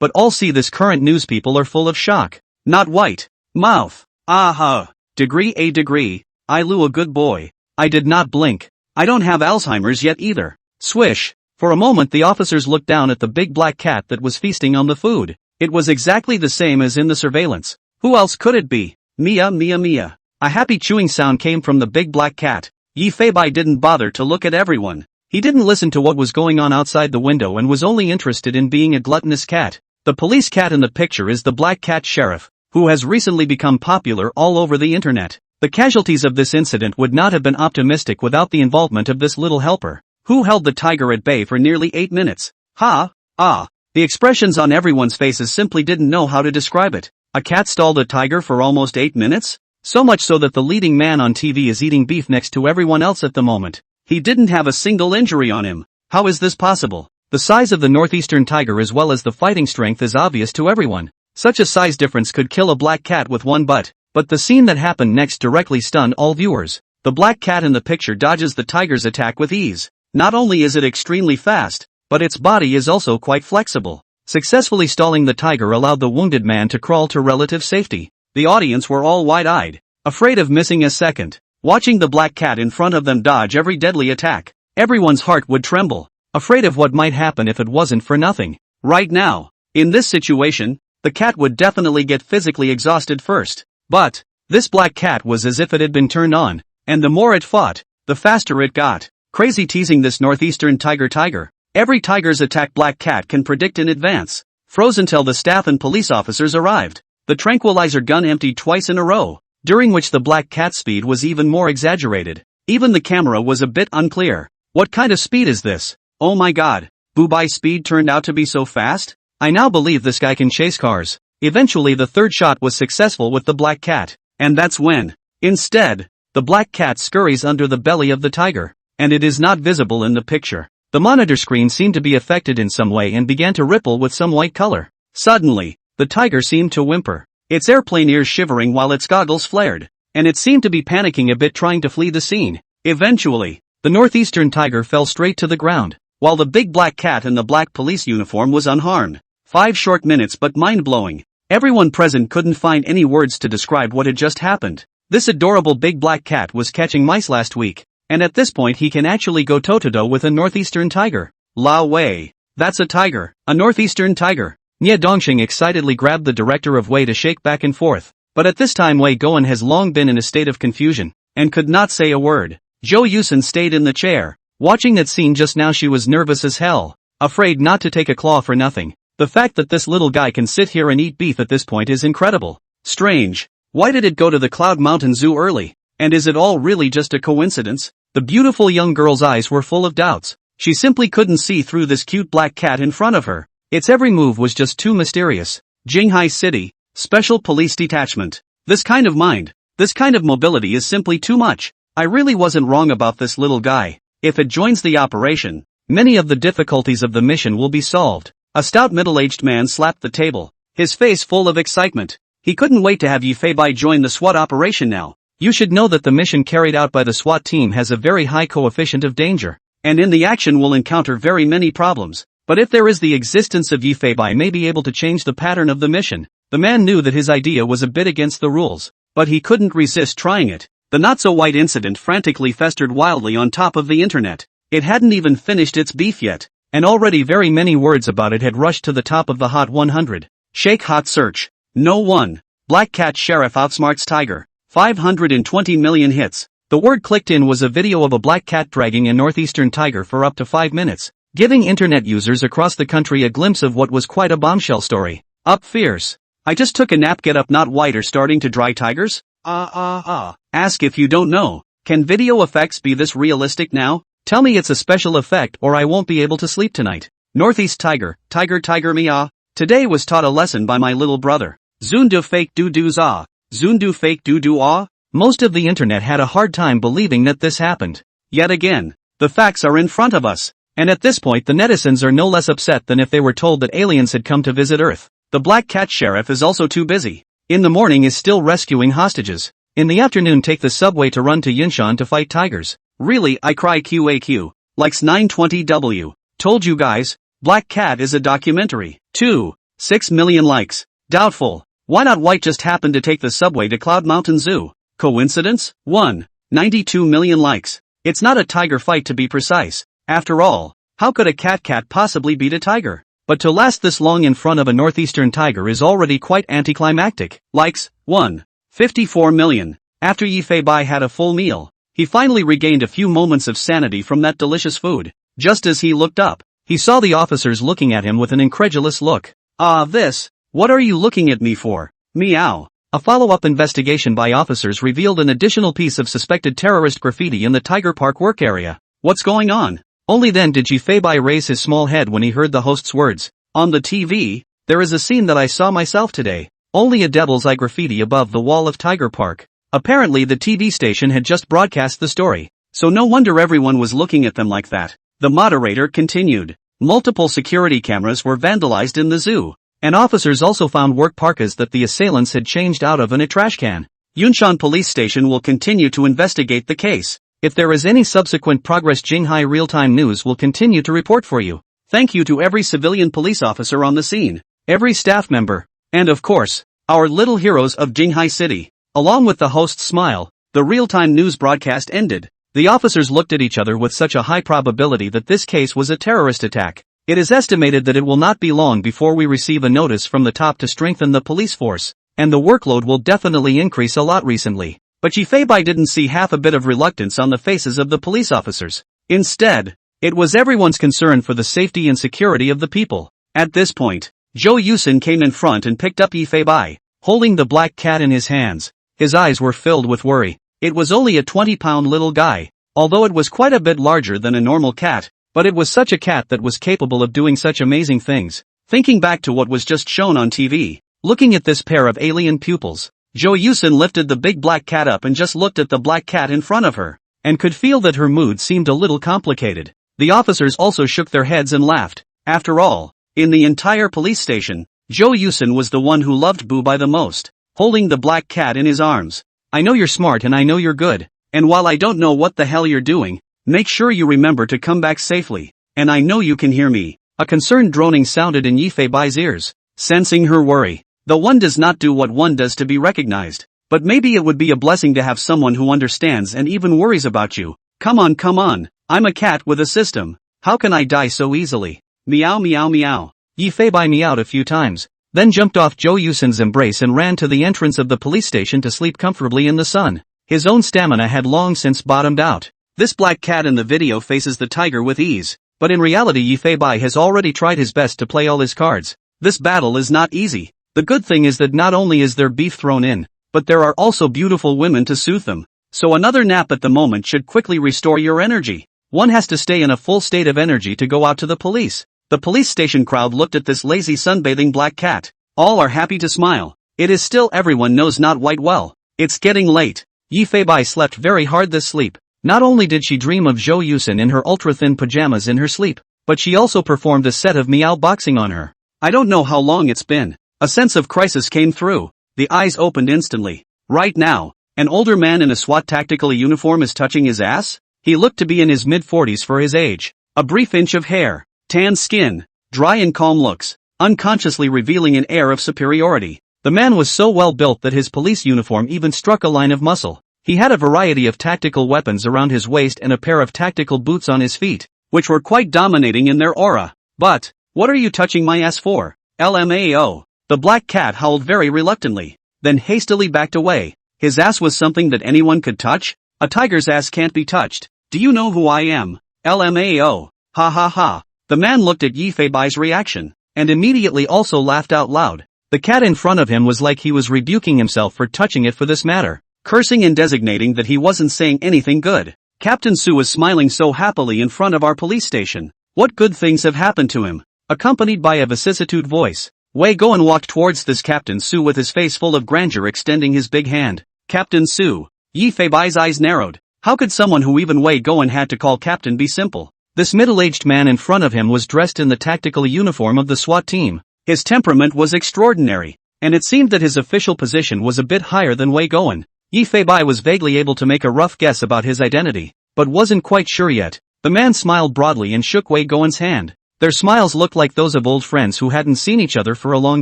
[SPEAKER 1] but all see this current news people are full of shock. Not white. Mouth. Aha. Degree A degree. I Lu a good boy. I did not blink. I don't have Alzheimer's yet either. Swish. For a moment the officers looked down at the big black cat that was feasting on the food. It was exactly the same as in the surveillance. Who else could it be? Mia Mia Mia. A happy chewing sound came from the big black cat. Yi Feibai didn't bother to look at everyone. He didn't listen to what was going on outside the window and was only interested in being a gluttonous cat. The police cat in the picture is the black cat sheriff, who has recently become popular all over the internet. The casualties of this incident would not have been optimistic without the involvement of this little helper, who held the tiger at bay for nearly 8 minutes. Ha! Ah! The expressions on everyone's faces simply didn't know how to describe it. A cat stalled a tiger for almost 8 minutes? So much so that the leading man on TV is eating beef next to everyone else at the moment. He didn't have a single injury on him. How is this possible? The size of the northeastern tiger as well as the fighting strength is obvious to everyone. Such a size difference could kill a black cat with one butt. But the scene that happened next directly stunned all viewers. The black cat in the picture dodges the tiger's attack with ease. Not only is it extremely fast, but its body is also quite flexible. Successfully stalling the tiger allowed the wounded man to crawl to relative safety. The audience were all wide-eyed, afraid of missing a second. Watching the black cat in front of them dodge every deadly attack, everyone's heart would tremble, afraid of what might happen if it wasn't for nothing. Right now, in this situation, the cat would definitely get physically exhausted first. But this black cat was as if it had been turned on, and the more it fought, the faster it got. Crazy teasing this northeastern tiger. Every tiger's attack black cat can predict in advance. Froze until the staff and police officers arrived. The tranquilizer gun emptied twice in a row, during which the black cat's speed was even more exaggerated. Even the camera was a bit unclear. What kind of speed is this? Oh my god, Bubai's speed turned out to be so fast? I now believe this guy can chase cars. Eventually the third shot was successful with the black cat, and that's when, instead, the black cat scurries under the belly of the tiger, and it is not visible in the picture. The monitor screen seemed to be affected in some way and began to ripple with some white color. Suddenly, the tiger seemed to whimper, its airplane ears shivering while its goggles flared, and it seemed to be panicking a bit trying to flee the scene. Eventually, the northeastern tiger fell straight to the ground, while the big black cat in the black police uniform was unharmed. 5 short minutes but mind-blowing. Everyone present couldn't find any words to describe what had just happened. This adorable big black cat was catching mice last week, and at this point he can actually go toe-to-toe with a northeastern tiger. Lao Wei. That's a tiger. A northeastern tiger. Nia Dongxing excitedly grabbed the director of Wei to shake back and forth, but at this time Wei Goen has long been in a state of confusion, and could not say a word. Zhou Yusen stayed in the chair. Watching that scene just now she was nervous as hell, afraid not to take a claw for nothing. The fact that this little guy can sit here and eat beef at this point is incredible. Strange. Why did it go to the Cloud Mountain Zoo early? And is it all really just a coincidence? The beautiful young girl's eyes were full of doubts. She simply couldn't see through this cute black cat in front of her. Its every move was just too mysterious. Jinghai City, Special Police Detachment. This kind of mind, this kind of mobility is simply too much. I really wasn't wrong about this little guy. If it joins the operation, many of the difficulties of the mission will be solved. A stout middle-aged man slapped the table, his face full of excitement. He couldn't wait to have Yi Feibai join the SWAT operation now. You should know that the mission carried out by the SWAT team has a very high coefficient of danger, and in the action will encounter very many problems. But if there is the existence of Yi Feibai may be able to change the pattern of the mission. The man knew that his idea was a bit against the rules, but he couldn't resist trying it. The not-so-white incident frantically festered wildly on top of the internet. It hadn't even finished its beef yet, and already very many words about it had rushed to the top of the Hot 100. Shake Hot Search. No one. Black Cat Sheriff outsmarts Tiger. 520 million hits. The word clicked in was a video of a black cat dragging a northeastern tiger for up to 5 minutes, giving internet users across the country a glimpse of what was quite a bombshell story. Up fierce. I just took a nap. Get up. Not white or starting to dry tigers? Ask if you don't know. Can video effects be this realistic now? Tell me it's a special effect or I won't be able to sleep tonight. Northeast Tiger, Tiger Tiger Mia. Today was taught a lesson by my little brother. Zundu fake doo doos ah. Zundu fake doo doo ah. Most of the internet had a hard time believing that this happened. Yet again, the facts are in front of us. And at this point the netizens are no less upset than if they were told that aliens had come to visit Earth. The Black Cat Sheriff is also too busy. In the morning is still rescuing hostages. In the afternoon take the subway to run to Yinshan to fight tigers. Really, I cry QAQ. Likes 920W. Told you guys, Black Cat is a documentary. 2. 6 million likes. Doubtful. Why not White just happened to take the subway to Cloud Mountain Zoo? Coincidence? 1. 92 million likes. It's not a tiger fight to be precise. After all, how could a cat possibly beat a tiger? But to last this long in front of a northeastern tiger is already quite anticlimactic. Likes, 1. 54 million. After Yifei Bai had a full meal, he finally regained a few moments of sanity from that delicious food. Just as he looked up, he saw the officers looking at him with an incredulous look. What are you looking at me for? Meow. A follow-up investigation by officers revealed an additional piece of suspected terrorist graffiti in the Tiger Park work area. What's going on? Only then did Yifei Bai raise his small head when he heard the host's words. On the TV, there is a scene that I saw myself today. Only a devil's eye graffiti above the wall of Tiger Park. Apparently the TV station had just broadcast the story, so no wonder everyone was looking at them like that. The moderator continued. Multiple security cameras were vandalized in the zoo, and officers also found work parkas that the assailants had changed out of in a trash can. Yunshan Police Station will continue to investigate the case. If there is any subsequent progress, Jinghai Real-Time News will continue to report for you. Thank you to every civilian police officer on the scene, every staff member, and of course, our little heroes of Jinghai City. Along with the host's smile, the real-time news broadcast ended. The officers looked at each other with such a high probability that this case was a terrorist attack. It is estimated that it will not be long before we receive a notice from the top to strengthen the police force, and the workload will definitely increase a lot recently. But Yifei Bai didn't see half a bit of reluctance on the faces of the police officers. Instead, it was everyone's concern for the safety and security of the people. At this point, Zhou Yusin came in front and picked up Yifei Bai, holding the black cat in his hands. His eyes were filled with worry. It was only a 20-pound little guy, although it was quite a bit larger than a normal cat, but it was such a cat that was capable of doing such amazing things. Thinking back to what was just shown on TV, looking at this pair of alien pupils, Zhou Yusin lifted the big black cat up and just looked at the black cat in front of her, and could feel that her mood seemed a little complicated. The officers also shook their heads and laughed. After all, in the entire police station, Zhou Yusin was the one who loved Bu Bai the most, holding the black cat in his arms. I know you're smart and I know you're good, and while I don't know what the hell you're doing, make sure you remember to come back safely, and I know you can hear me. A concerned droning sounded in Yifei Bai's ears. Sensing her worry, though one does not do what one does to be recognized, but maybe it would be a blessing to have someone who understands and even worries about you. Come on, I'm a cat with a system. How can I die so easily? Meow meow meow. Yifei Bai meowed a few times, then jumped off Zhou Yusin's embrace and ran to the entrance of the police station to sleep comfortably in the sun. His own stamina had long since bottomed out. This black cat in the video faces the tiger with ease, but in reality Yifei Bai has already tried his best to play all his cards. This battle is not easy. The good thing is that not only is there beef thrown in, but there are also beautiful women to soothe them. So another nap at the moment should quickly restore your energy. One has to stay in a full state of energy to go out to the police. The police station crowd looked at this lazy sunbathing black cat. All are happy to smile. It is still everyone knows not white well. It's getting late. Yifei Bai slept very hard this sleep. Not only did she dream of Zhou Yusin in her ultra-thin pajamas in her sleep, but she also performed a set of meow boxing on her. I don't know how long it's been. A sense of crisis came through. The eyes opened instantly. Right now, an older man in a SWAT tactical uniform is touching his ass? He looked to be in his mid-40s for his age. A brief inch of hair, tan skin, dry and calm looks, unconsciously revealing an air of superiority. The man was so well built that his police uniform even struck a line of muscle. He had a variety of tactical weapons around his waist and a pair of tactical boots on his feet, which were quite dominating in their aura. But, what are you touching my ass for? LMAO. The black cat howled very reluctantly, then hastily backed away. His ass was something that anyone could touch? A tiger's ass can't be touched. Do you know who I am? LMAO. Ha ha ha. The man looked at Yifei Bai's reaction, and immediately also laughed out loud. The cat in front of him was like he was rebuking himself for touching it for this matter. cursing and designating that he wasn't saying anything good. Captain Su was smiling so happily in front of our police station. What good things have happened to him? Accompanied by a vicissitude voice, Wei Goen walked towards this Captain Su with his face full of grandeur, extending his big hand. Captain Su. Yi Feibai's eyes narrowed. How could someone who even Wei Goen had to call captain be simple? This middle-aged man in front of him was dressed in the tactical uniform of the SWAT team. His temperament was extraordinary, and it seemed that his official position was a bit higher than Wei Goen. Yi Feibai was vaguely able to make a rough guess about his identity, but wasn't quite sure yet. The man smiled broadly and shook Wei Goen's hand. Their smiles looked like those of old friends who hadn't seen each other for a long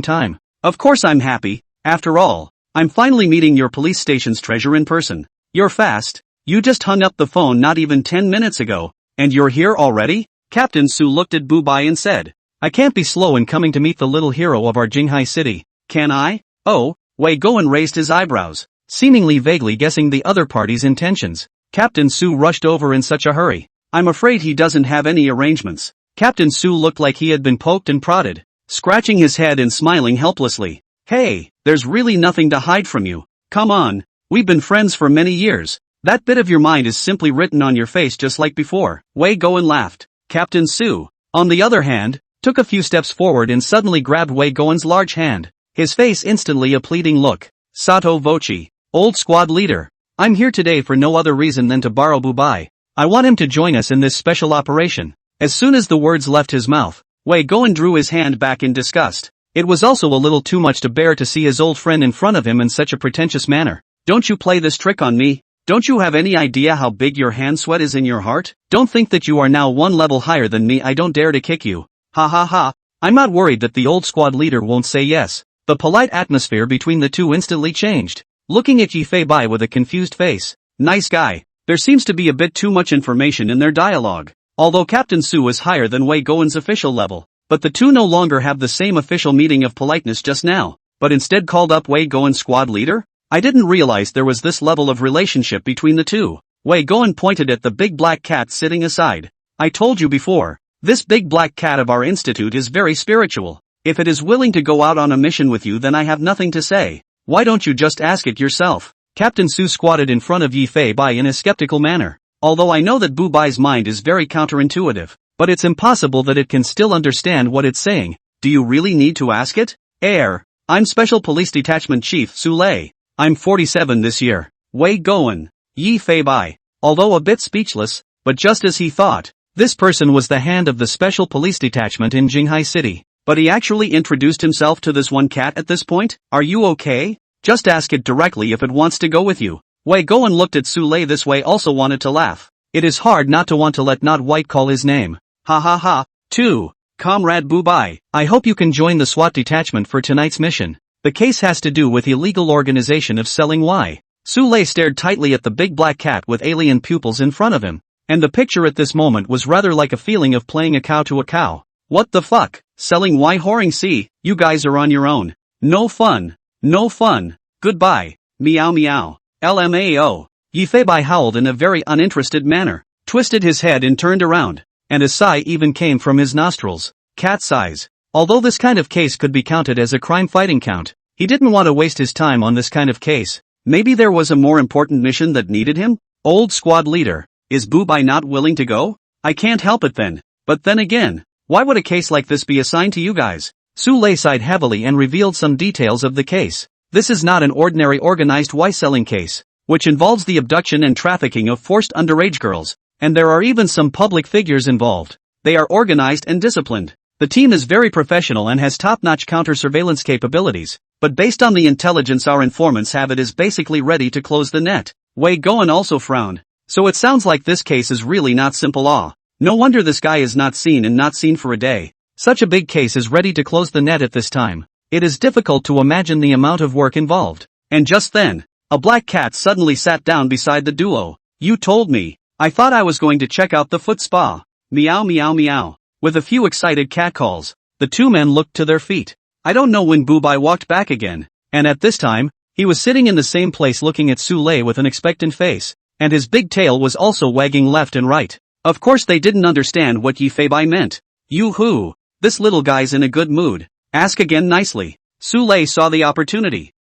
[SPEAKER 1] time. Of course I'm happy. After all, I'm finally meeting your police station's treasure in person. You're fast. You just hung up the phone not even 10 minutes ago, and you're here already? Captain Su looked at Bu Bai and said, I can't be slow in coming to meet the little hero of our Jinghai city, can I? Oh, Wei Goen raised his eyebrows, seemingly vaguely guessing the other party's intentions. Captain Su rushed over in such a hurry. I'm afraid he doesn't have any arrangements. Captain Su looked like he had been poked and prodded, scratching his head and smiling helplessly. Hey, there's really nothing to hide from you. Come on, we've been friends for many years. That bit of your mind is simply written on your face just like before. Wei Goen laughed. Captain Su, on the other hand, took a few steps forward and suddenly grabbed Wei Goen's large hand, his face instantly a pleading look. Sato Vochi, old squad leader. I'm here today for no other reason than to borrow Bu Bai. I want him to join us in this special operation. As soon as the words left his mouth, Wei Goen drew his hand back in disgust. It was also a little too much to bear to see his old friend in front of him in such a pretentious manner. Don't you play this trick on me? Don't you have any idea how big your hand sweat is in your heart? Don't think that you are now one level higher than me. I don't dare to kick you. Ha ha ha. I'm not worried that the old squad leader won't say yes. The polite atmosphere between the two instantly changed. Looking at Yi Feibai with a confused face. Nice guy. There seems to be a bit too much information in their dialogue. Although Captain Su is higher than Wei Goen's official level, but the two no longer have the same official meeting of politeness just now, but instead called up Wei Goen's squad leader? I didn't realize there was this level of relationship between the two. Wei Goen pointed at the big black cat sitting aside. I told you before, this big black cat of our institute is very spiritual. If it is willing to go out on a mission with you, then I have nothing to say. Why don't you just ask it yourself? Captain Su squatted in front of Yi Feibai in a skeptical manner. Although I know that Bu Bai's mind is very counterintuitive, but it's impossible that it can still understand what it's saying. Do you really need to ask it? I'm Special Police Detachment Chief Su Lei. I'm 47 this year. Wei Goen. Yi Feibai. Although a bit speechless, but just as he thought, this person was the hand of the Special Police Detachment in Jinghai City. But he actually introduced himself to this one cat at this point? Are you okay? Just ask it directly if it wants to go with you. Wei Goen looked at Su Lei this way, also wanted to laugh. It is hard not to want to let Not White call his name. Ha ha ha. 2. Comrade Bu Bai. I hope you can join the SWAT detachment for tonight's mission. The case has to do with illegal organization of selling Y. Su Lei stared tightly at the big black cat with alien pupils in front of him, and the picture at this moment was rather like a feeling of playing a cow to a cow. What the fuck? Selling Y whoring? See, you guys are on your own. No fun. No fun. Goodbye. Meow meow. LMAO. Yi Feibai howled in a very uninterested manner, twisted his head and turned around, and a sigh even came from his nostrils. Cat size. Although this kind of case could be counted as a crime-fighting count, he didn't want to waste his time on this kind of case. Maybe there was a more important mission that needed him? Old squad leader. Is Bu Bai not willing to go? I can't help it then. But then again, why would a case like this be assigned to you guys? Su Lei sighed heavily and revealed some details of the case. This is not an ordinary organized Y-selling case, which involves the abduction and trafficking of forced underage girls, and there are even some public figures involved. They are organized and disciplined. The team is very professional and has top-notch counter-surveillance capabilities, but based on the intelligence our informants have, it is basically ready to close the net. Wei Goen also frowned. So it sounds like this case is really not simple. No wonder this guy is not seen and not seen for a day. Such a big case is ready to close the net at this time. It is difficult to imagine the amount of work involved. And just then, a black cat suddenly sat down beside the duo. You told me. I thought I was going to check out the foot spa. Meow meow meow. With a few excited catcalls, the two men looked to their feet. I don't know when Bu Bai walked back again, and at this time, he was sitting in the same place looking at Su Lei with an expectant face, and his big tail was also wagging left and right. Of course they didn't understand what Yi Feibai meant. Yoo-hoo, this little guy's in a good mood. Ask again nicely. Su Lei saw the opportunity.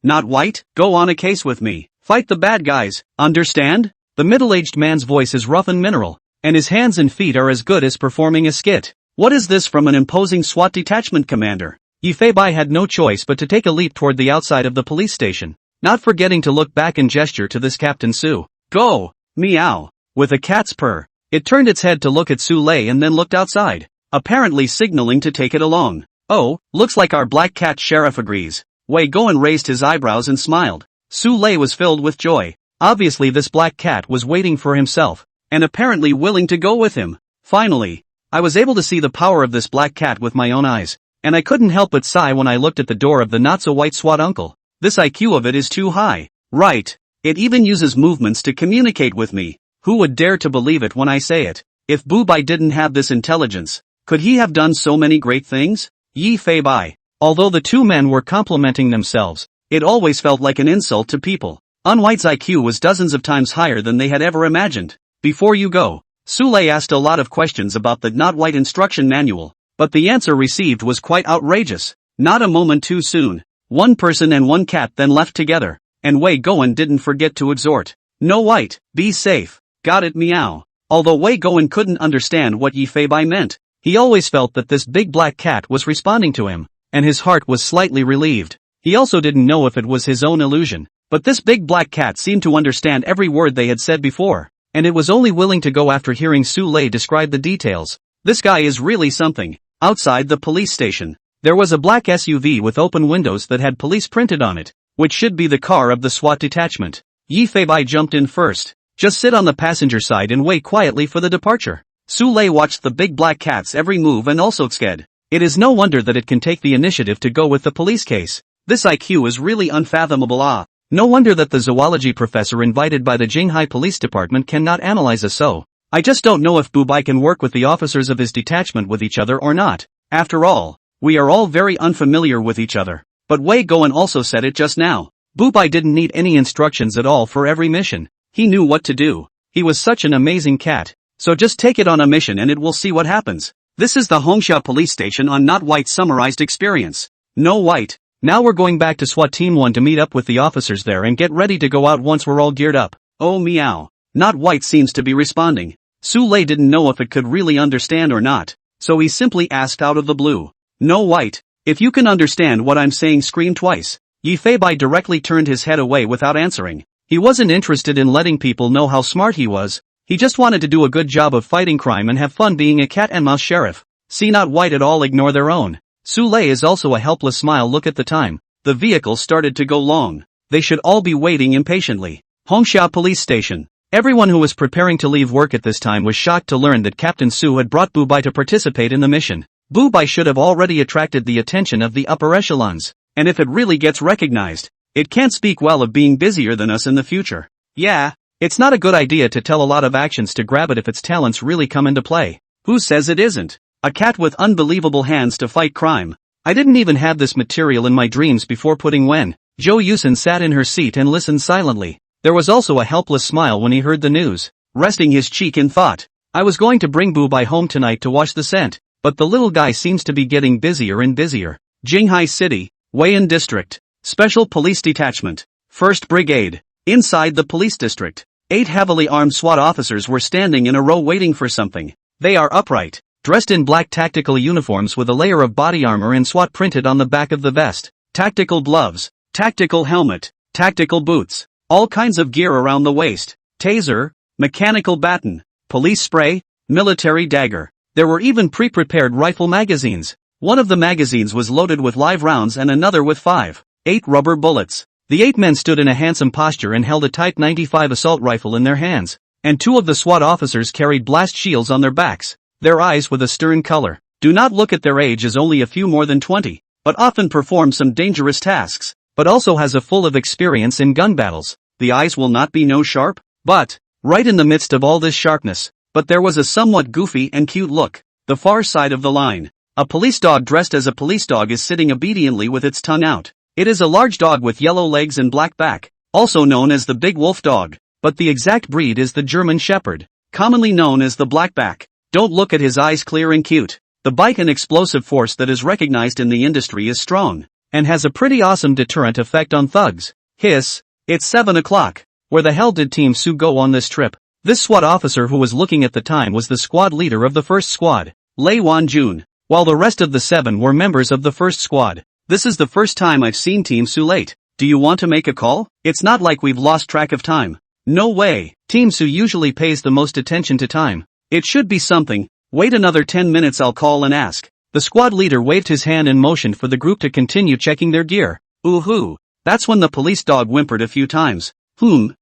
[SPEAKER 1] Not White? Go on a case with me. Fight the bad guys, understand? The middle-aged man's voice is rough and mineral, and his hands and feet are as good as performing a skit. What is this from an imposing SWAT detachment commander? Yi Fei-bai had no choice but to take a leap toward the outside of the police station, not forgetting to look back and gesture to this Captain Su. Go! Meow. With a cat's purr, it turned its head to look at Su Lei and then looked outside, apparently signaling to take it along. Oh, looks like our black cat sheriff agrees. Wei Goen raised his eyebrows and smiled. Su Lei was filled with joy. Obviously this black cat was waiting for himself, and apparently willing to go with him. Finally, I was able to see the power of this black cat with my own eyes, and I couldn't help but sigh when I looked at the door of the not-so-white SWAT uncle. This IQ of it is too high. Right. It even uses movements to communicate with me. Who would dare to believe it when I say it? If Bu-bai didn't have this intelligence, could he have done so many great things? Yi Fei-bai. Although the two men were complimenting themselves, it always felt like an insult to people. Unwhite's IQ was dozens of times higher than they had ever imagined. Before you go, Su Lei asked a lot of questions about the not white instruction manual, but the answer received was quite outrageous. Not a moment too soon. One person and one cat then left together, and Wei Goen didn't forget to exhort. No white, be safe. Got it, meow. Although Wei Goen couldn't understand what Yi Fei-bai meant, he always felt that this big black cat was responding to him, and his heart was slightly relieved. He also didn't know if it was his own illusion, but this big black cat seemed to understand every word they had said before, and it was only willing to go after hearing Su Lei describe the details. This guy is really something. Outside the police station, there was a black SUV with open windows that had police printed on it, which should be the car of the SWAT detachment. Yi Fei-bai jumped in first. Just sit on the passenger side and wait quietly for the departure. Su Lei watched the big black cat's every move and also scared. It is no wonder that it can take the initiative to go with the police case. This IQ is really unfathomable. No wonder that the zoology professor invited by the Jinghai Police Department cannot analyze us so. I just don't know if Bu-bai can work with the officers of his detachment with each other or not. After all, we are all very unfamiliar with each other. But Wei Goen also said it just now. Bu-bai didn't need any instructions at all for every mission. He knew what to do. He was such an amazing cat. So just take it on a mission and it will see what happens. This is the Hongsha police station on Not White summarized experience. No white. Now we're going back to SWAT Team 1 to meet up with the officers there and get ready to go out once we're all geared up. Oh meow. Not White seems to be responding. Su Lei didn't know if it could really understand or not, so he simply asked out of the blue. No white. If you can understand what I'm saying, scream twice. Yi Fei-bai directly turned his head away without answering. He wasn't interested in letting people know how smart he was. He just wanted to do a good job of fighting crime and have fun being a cat and mouse sheriff. See, Not White at all ignore their own. Su Lei is also a helpless smile. Look at the time. The vehicle started to go long. They should all be waiting impatiently. Hongsha police station. Everyone who was preparing to leave work at this time was shocked to learn that Captain Su had brought Bu-bai to participate in the mission. Bu-bai should have already attracted the attention of the upper echelons, and if it really gets recognized, it can't speak well of being busier than us in the future. Yeah, it's not a good idea to tell a lot of actions to grab it if its talents really come into play. Who says it isn't? A cat with unbelievable hands to fight crime. I didn't even have this material in my dreams before putting Wen. Zhou Yusen sat in her seat and listened silently. There was also a helpless smile when he heard the news, resting his cheek in thought. I was going to bring Bu-bai home tonight to wash the scent, but the little guy seems to be getting busier and busier. Jinghai City, Weian District, Special Police Detachment, 1st Brigade. Inside the police district, 8 heavily armed SWAT officers were standing in a row waiting for something. They are upright, dressed in black tactical uniforms with a layer of body armor and SWAT printed on the back of the vest, tactical gloves, tactical helmet, tactical boots. All kinds of gear around the waist, taser, mechanical baton, police spray, military dagger. There were even pre-prepared rifle magazines. One of the magazines was loaded with live rounds and another with 5.8 rubber bullets. The 8 men stood in a handsome posture and held a Type 95 assault rifle in their hands, and 2 of the SWAT officers carried blast shields on their backs, their eyes with a stern color. Do not look at their age as only a few more than 20, but often perform some dangerous tasks, but also has a full of experience in gun battles. The eyes will not be no sharp, but, right in the midst of all this sharpness, but there was a somewhat goofy and cute look, the far side of the line. A police dog dressed as a police dog is sitting obediently with its tongue out. It is a large dog with yellow legs and black back, also known as the big wolf dog, but the exact breed is the German Shepherd, commonly known as the blackback. Don't look at his eyes, clear and cute. The bite and explosive force that is recognized in the industry is strong, and has a pretty awesome deterrent effect on thugs. Hiss. It's 7 o'clock. Where the hell did Team Sue go on this trip? This SWAT officer who was looking at the time was the squad leader of the first squad, Lei Wan-jun, while the rest of the 7 were members of the first squad. This is the first time I've seen Team Sue late. Do you want to make a call? It's not like we've lost track of time. No way. Team Sue usually pays the most attention to time. It should be something. Wait another 10 minutes, I'll call and ask. The squad leader waved his hand and motioned for the group to continue checking their gear. Ooh-hoo. That's when the police dog whimpered a few times.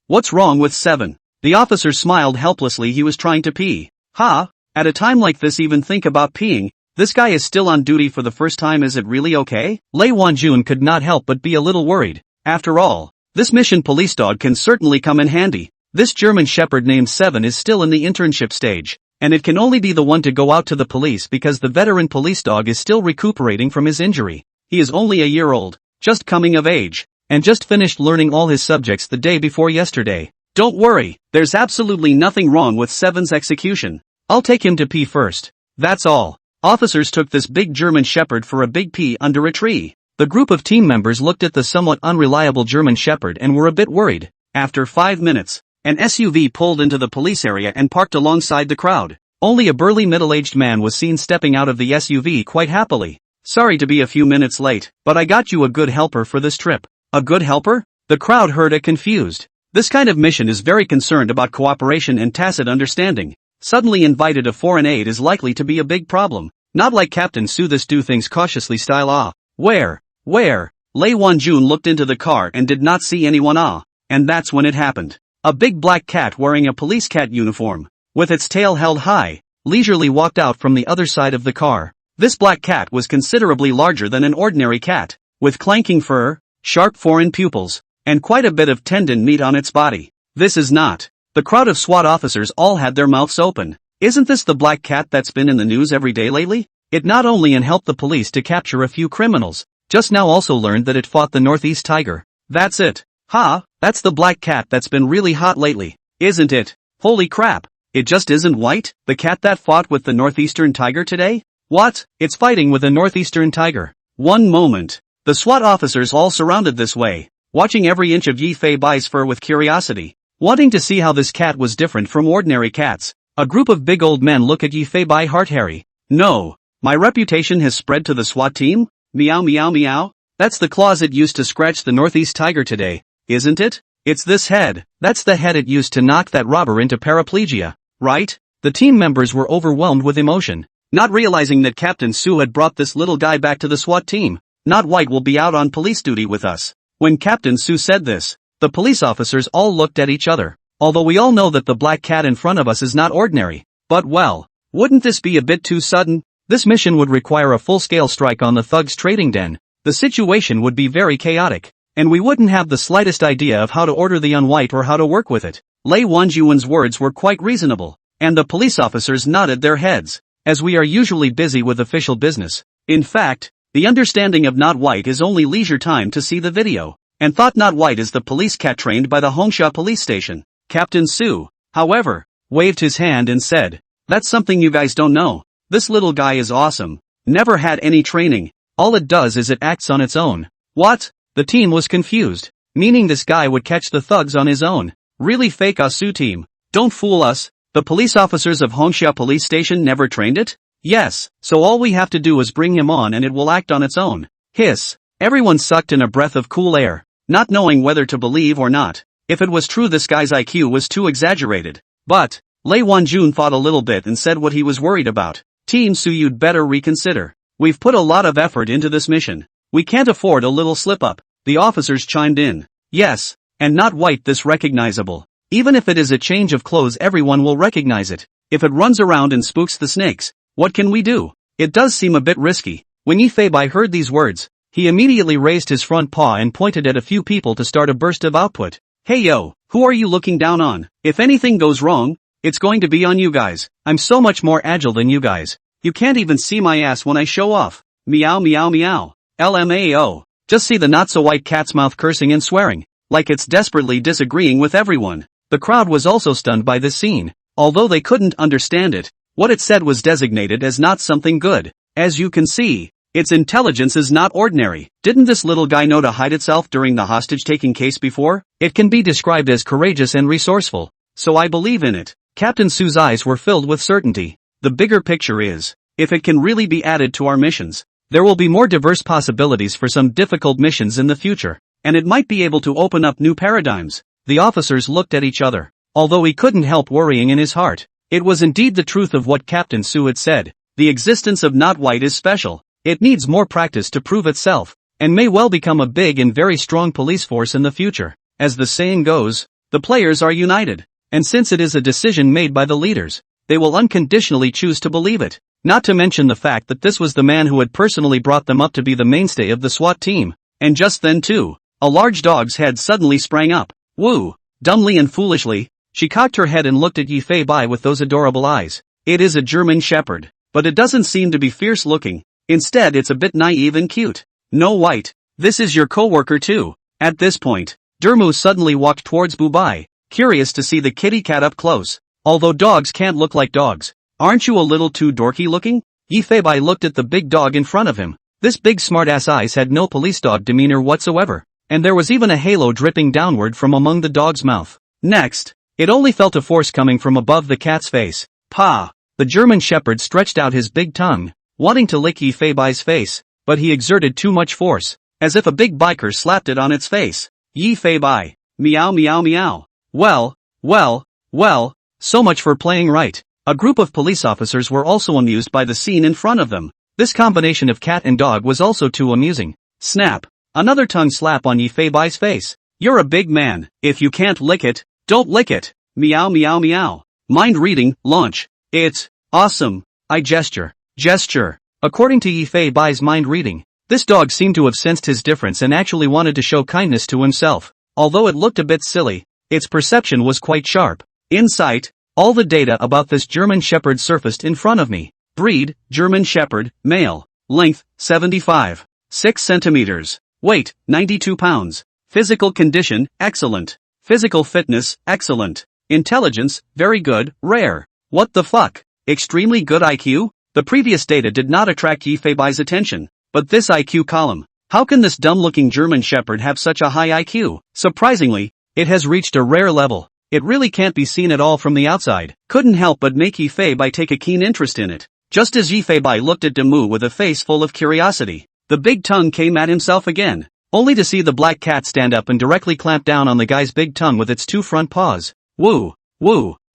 [SPEAKER 1] What's wrong with 7? The officer smiled helplessly. He was trying to pee. At a time like this even think about peeing? This guy is still on duty for the first time. Is it really okay? Lei Wan-jun could not help but be a little worried. After all, this mission police dog can certainly come in handy. This German Shepherd named 7 is still in the internship stage, and it can only be the one to go out to the police because the veteran police dog is still recuperating from his injury. He is only a year old, just coming of age, and just finished learning all his subjects the day before yesterday. Don't worry, there's absolutely nothing wrong with 7's execution. I'll take him to pee first. That's all. Officers took this big German Shepherd for a big pee under a tree. The group of team members looked at the somewhat unreliable German Shepherd and were a bit worried. After 5 minutes, an SUV pulled into the police area and parked alongside the crowd. Only a burly middle-aged man was seen stepping out of the SUV quite happily. Sorry to be a few minutes late, but I got you a good helper for this trip. A good helper? The crowd heard it confused. This kind of mission is very concerned about cooperation and tacit understanding. Suddenly invited a foreign aid is likely to be a big problem. Not like Captain Sue, this do things cautiously style. Where? Lei Wan-jun looked into the car and did not see anyone. And that's when it happened. A big black cat wearing a police cat uniform, with its tail held high, leisurely walked out from the other side of the car. This black cat was considerably larger than an ordinary cat, with clanking fur, sharp foreign pupils, and quite a bit of tendon meat on its body. This is not. The crowd of SWAT officers all had their mouths open. Isn't this the black cat that's been in the news every day lately? It not only helped the police to capture a few criminals, just now also learned that it fought the Northeast Tiger. That's it. That's the black cat that's been really hot lately, isn't it? Holy crap. It just isn't white, the cat that fought with the Northeastern Tiger today? What? It's fighting with a Northeastern Tiger. One moment. The SWAT officers all surrounded this way, watching every inch of Yi Fei Bai's fur with curiosity, wanting to see how this cat was different from ordinary cats. A group of big old men look at Yi Fei Bai heart-hairy. No. My reputation has spread to the SWAT team? Meow meow meow. That's the claws it used to scratch the Northeast Tiger today, isn't it? It's this head. That's the head it used to knock that robber into paraplegia, right? The team members were overwhelmed with emotion, not realizing that Captain Sue had brought this little guy back to the SWAT team. Not White will be out on police duty with us. When Captain Sue said this, the police officers all looked at each other. Although we all know that the black cat in front of us is not ordinary. But well, wouldn't this be a bit too sudden? This mission would require a full-scale strike on the thugs' trading den. The situation would be very chaotic, and we wouldn't have the slightest idea of how to order the unwhite or how to work with it. Lei Wan-jun's words were quite reasonable, and the police officers nodded their heads, as we are usually busy with official business. In fact, the understanding of Not White is only leisure time to see the video, and thought Not White is the police cat trained by the Hongsha police station. Captain Sue, however, waved his hand and said, "That's something you guys don't know. This little guy is awesome. Never had any training. All it does is it acts on its own." What? The team was confused, meaning this guy would catch the thugs on his own. Really fake us, Sue team. Don't fool us. The police officers of Hongsha police station never trained it? Yes, so all we have to do is bring him on and it will act on its own. Hiss. Everyone sucked in a breath of cool air, not knowing whether to believe or not. If it was true, this guy's IQ was too exaggerated. But Lei Wan-jun thought a little bit and said what he was worried about. Team Sue, you'd better reconsider. We've put a lot of effort into this mission. We can't afford a little slip-up. The officers chimed in. Yes, and Not White this recognizable. Even if it is a change of clothes, everyone will recognize it. If it runs around and spooks the snakes, what can we do? It does seem a bit risky. When Yi Fei Bai heard these words, he immediately raised his front paw and pointed at a few people to start a burst of output. Hey yo, who are you looking down on? If anything goes wrong, it's going to be on you guys. I'm so much more agile than you guys. You can't even see my ass when I show off. Meow meow meow. LMAO. Just see the not-so-white cat's mouth cursing and swearing, like it's desperately disagreeing with everyone. The crowd was also stunned by this scene. Although they couldn't understand it, what it said was designated as not something good. As you can see, its intelligence is not ordinary. Didn't this little guy know to hide itself during the hostage-taking case before? It can be described as courageous and resourceful, so I believe in it. Captain Su's eyes were filled with certainty. The bigger picture is, if it can really be added to our missions, there will be more diverse possibilities for some difficult missions in the future, and it might be able to open up new paradigms. The officers looked at each other. Although he couldn't help worrying in his heart. It was indeed the truth of what Captain Su had said. The existence of Not White is special. It needs more practice to prove itself, and may well become a big and very strong police force in the future. As the saying goes, the players are united, and since it is a decision made by the leaders, they will unconditionally choose to believe it. Not to mention the fact that this was the man who had personally brought them up to be the mainstay of the SWAT team. And just then too, a large dog's head suddenly sprang up. Woo! Dumbly and foolishly, she cocked her head and looked at Yi Fei Bai with those adorable eyes. It is a German Shepherd, but it doesn't seem to be fierce looking. Instead it's a bit naive and cute. No White, this is your co-worker too. At this point, Dermu suddenly walked towards Bubai, curious to see the kitty cat up close. Although dogs can't look like dogs, aren't you a little too dorky looking? Yi Fei Bai looked at the big dog in front of him. This big smartass eyes had no police dog demeanor whatsoever, and there was even a halo dripping downward from among the dog's mouth. Next, it only felt a force coming from above the cat's face. Pa! The German Shepherd stretched out his big tongue, wanting to lick Yi Fei Bai's face, but he exerted too much force, as if a big biker slapped it on its face. Yi Fei Bai. Meow meow meow. Well, so much for playing right. A group of police officers were also amused by the scene in front of them. This combination of cat and dog was also too amusing. Snap! Another tongue slap on Yi Fei Bai's face. You're a big man. If you can't lick it, don't lick it. Meow meow meow. Mind reading, launch. It's awesome. I gesture. According to Yi Fei Bai's mind reading, this dog seemed to have sensed his difference and actually wanted to show kindness to himself. Although it looked a bit silly, its perception was quite sharp. In sight, all the data about this German Shepherd surfaced in front of me. Breed, German Shepherd, male. Length, 75. 6 centimeters. Weight, 92 pounds. Physical condition, excellent. Physical fitness, excellent. Intelligence, very good, rare. What the fuck? Extremely good IQ? The previous data did not attract Yi Fei Bai's attention. But this IQ column, how can this dumb-looking German Shepherd have such a high IQ? Surprisingly, it has reached a rare level. It really can't be seen at all from the outside. Couldn't help but make Yi Fei Bai take a keen interest in it. Just as Yi Fei Bai looked at Demu with a face full of curiosity, the big tongue came at himself again, only to see the black cat stand up and directly clamp down on the guy's big tongue with its 2 front paws. Woo!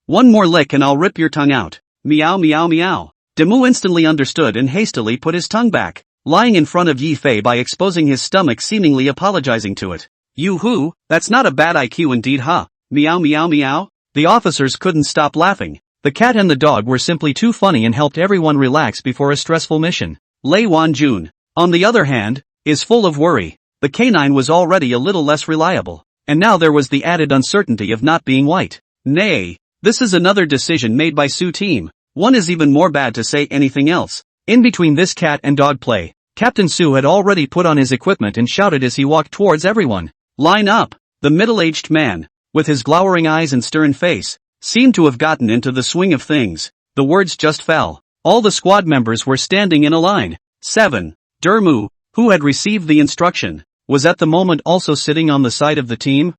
[SPEAKER 1] One more lick and I'll rip your tongue out. Meow meow meow. Demu instantly understood and hastily put his tongue back, lying in front of Yi Fei Bai, exposing his stomach, seemingly apologizing to it. Yoo-hoo, that's not a bad IQ indeed, huh? Meow meow meow. The officers couldn't stop laughing. The cat and the dog were simply too funny and helped everyone relax before a stressful mission. Lei Wanjun, on the other hand, is full of worry. The canine was already a little less reliable, and now there was the added uncertainty of not being white. Nay, this is another decision made by Su team. One is even more bad to say anything else. In between this cat and dog play, Captain Su had already put on his equipment and shouted as he walked towards everyone. Line up! The middle-aged man, with his glowering eyes and stern face, seemed to have gotten into the swing of things. The words just fell. All the squad members were standing in a line. 7. Dermu, who had received the instruction, was at the moment also sitting on the side of the team.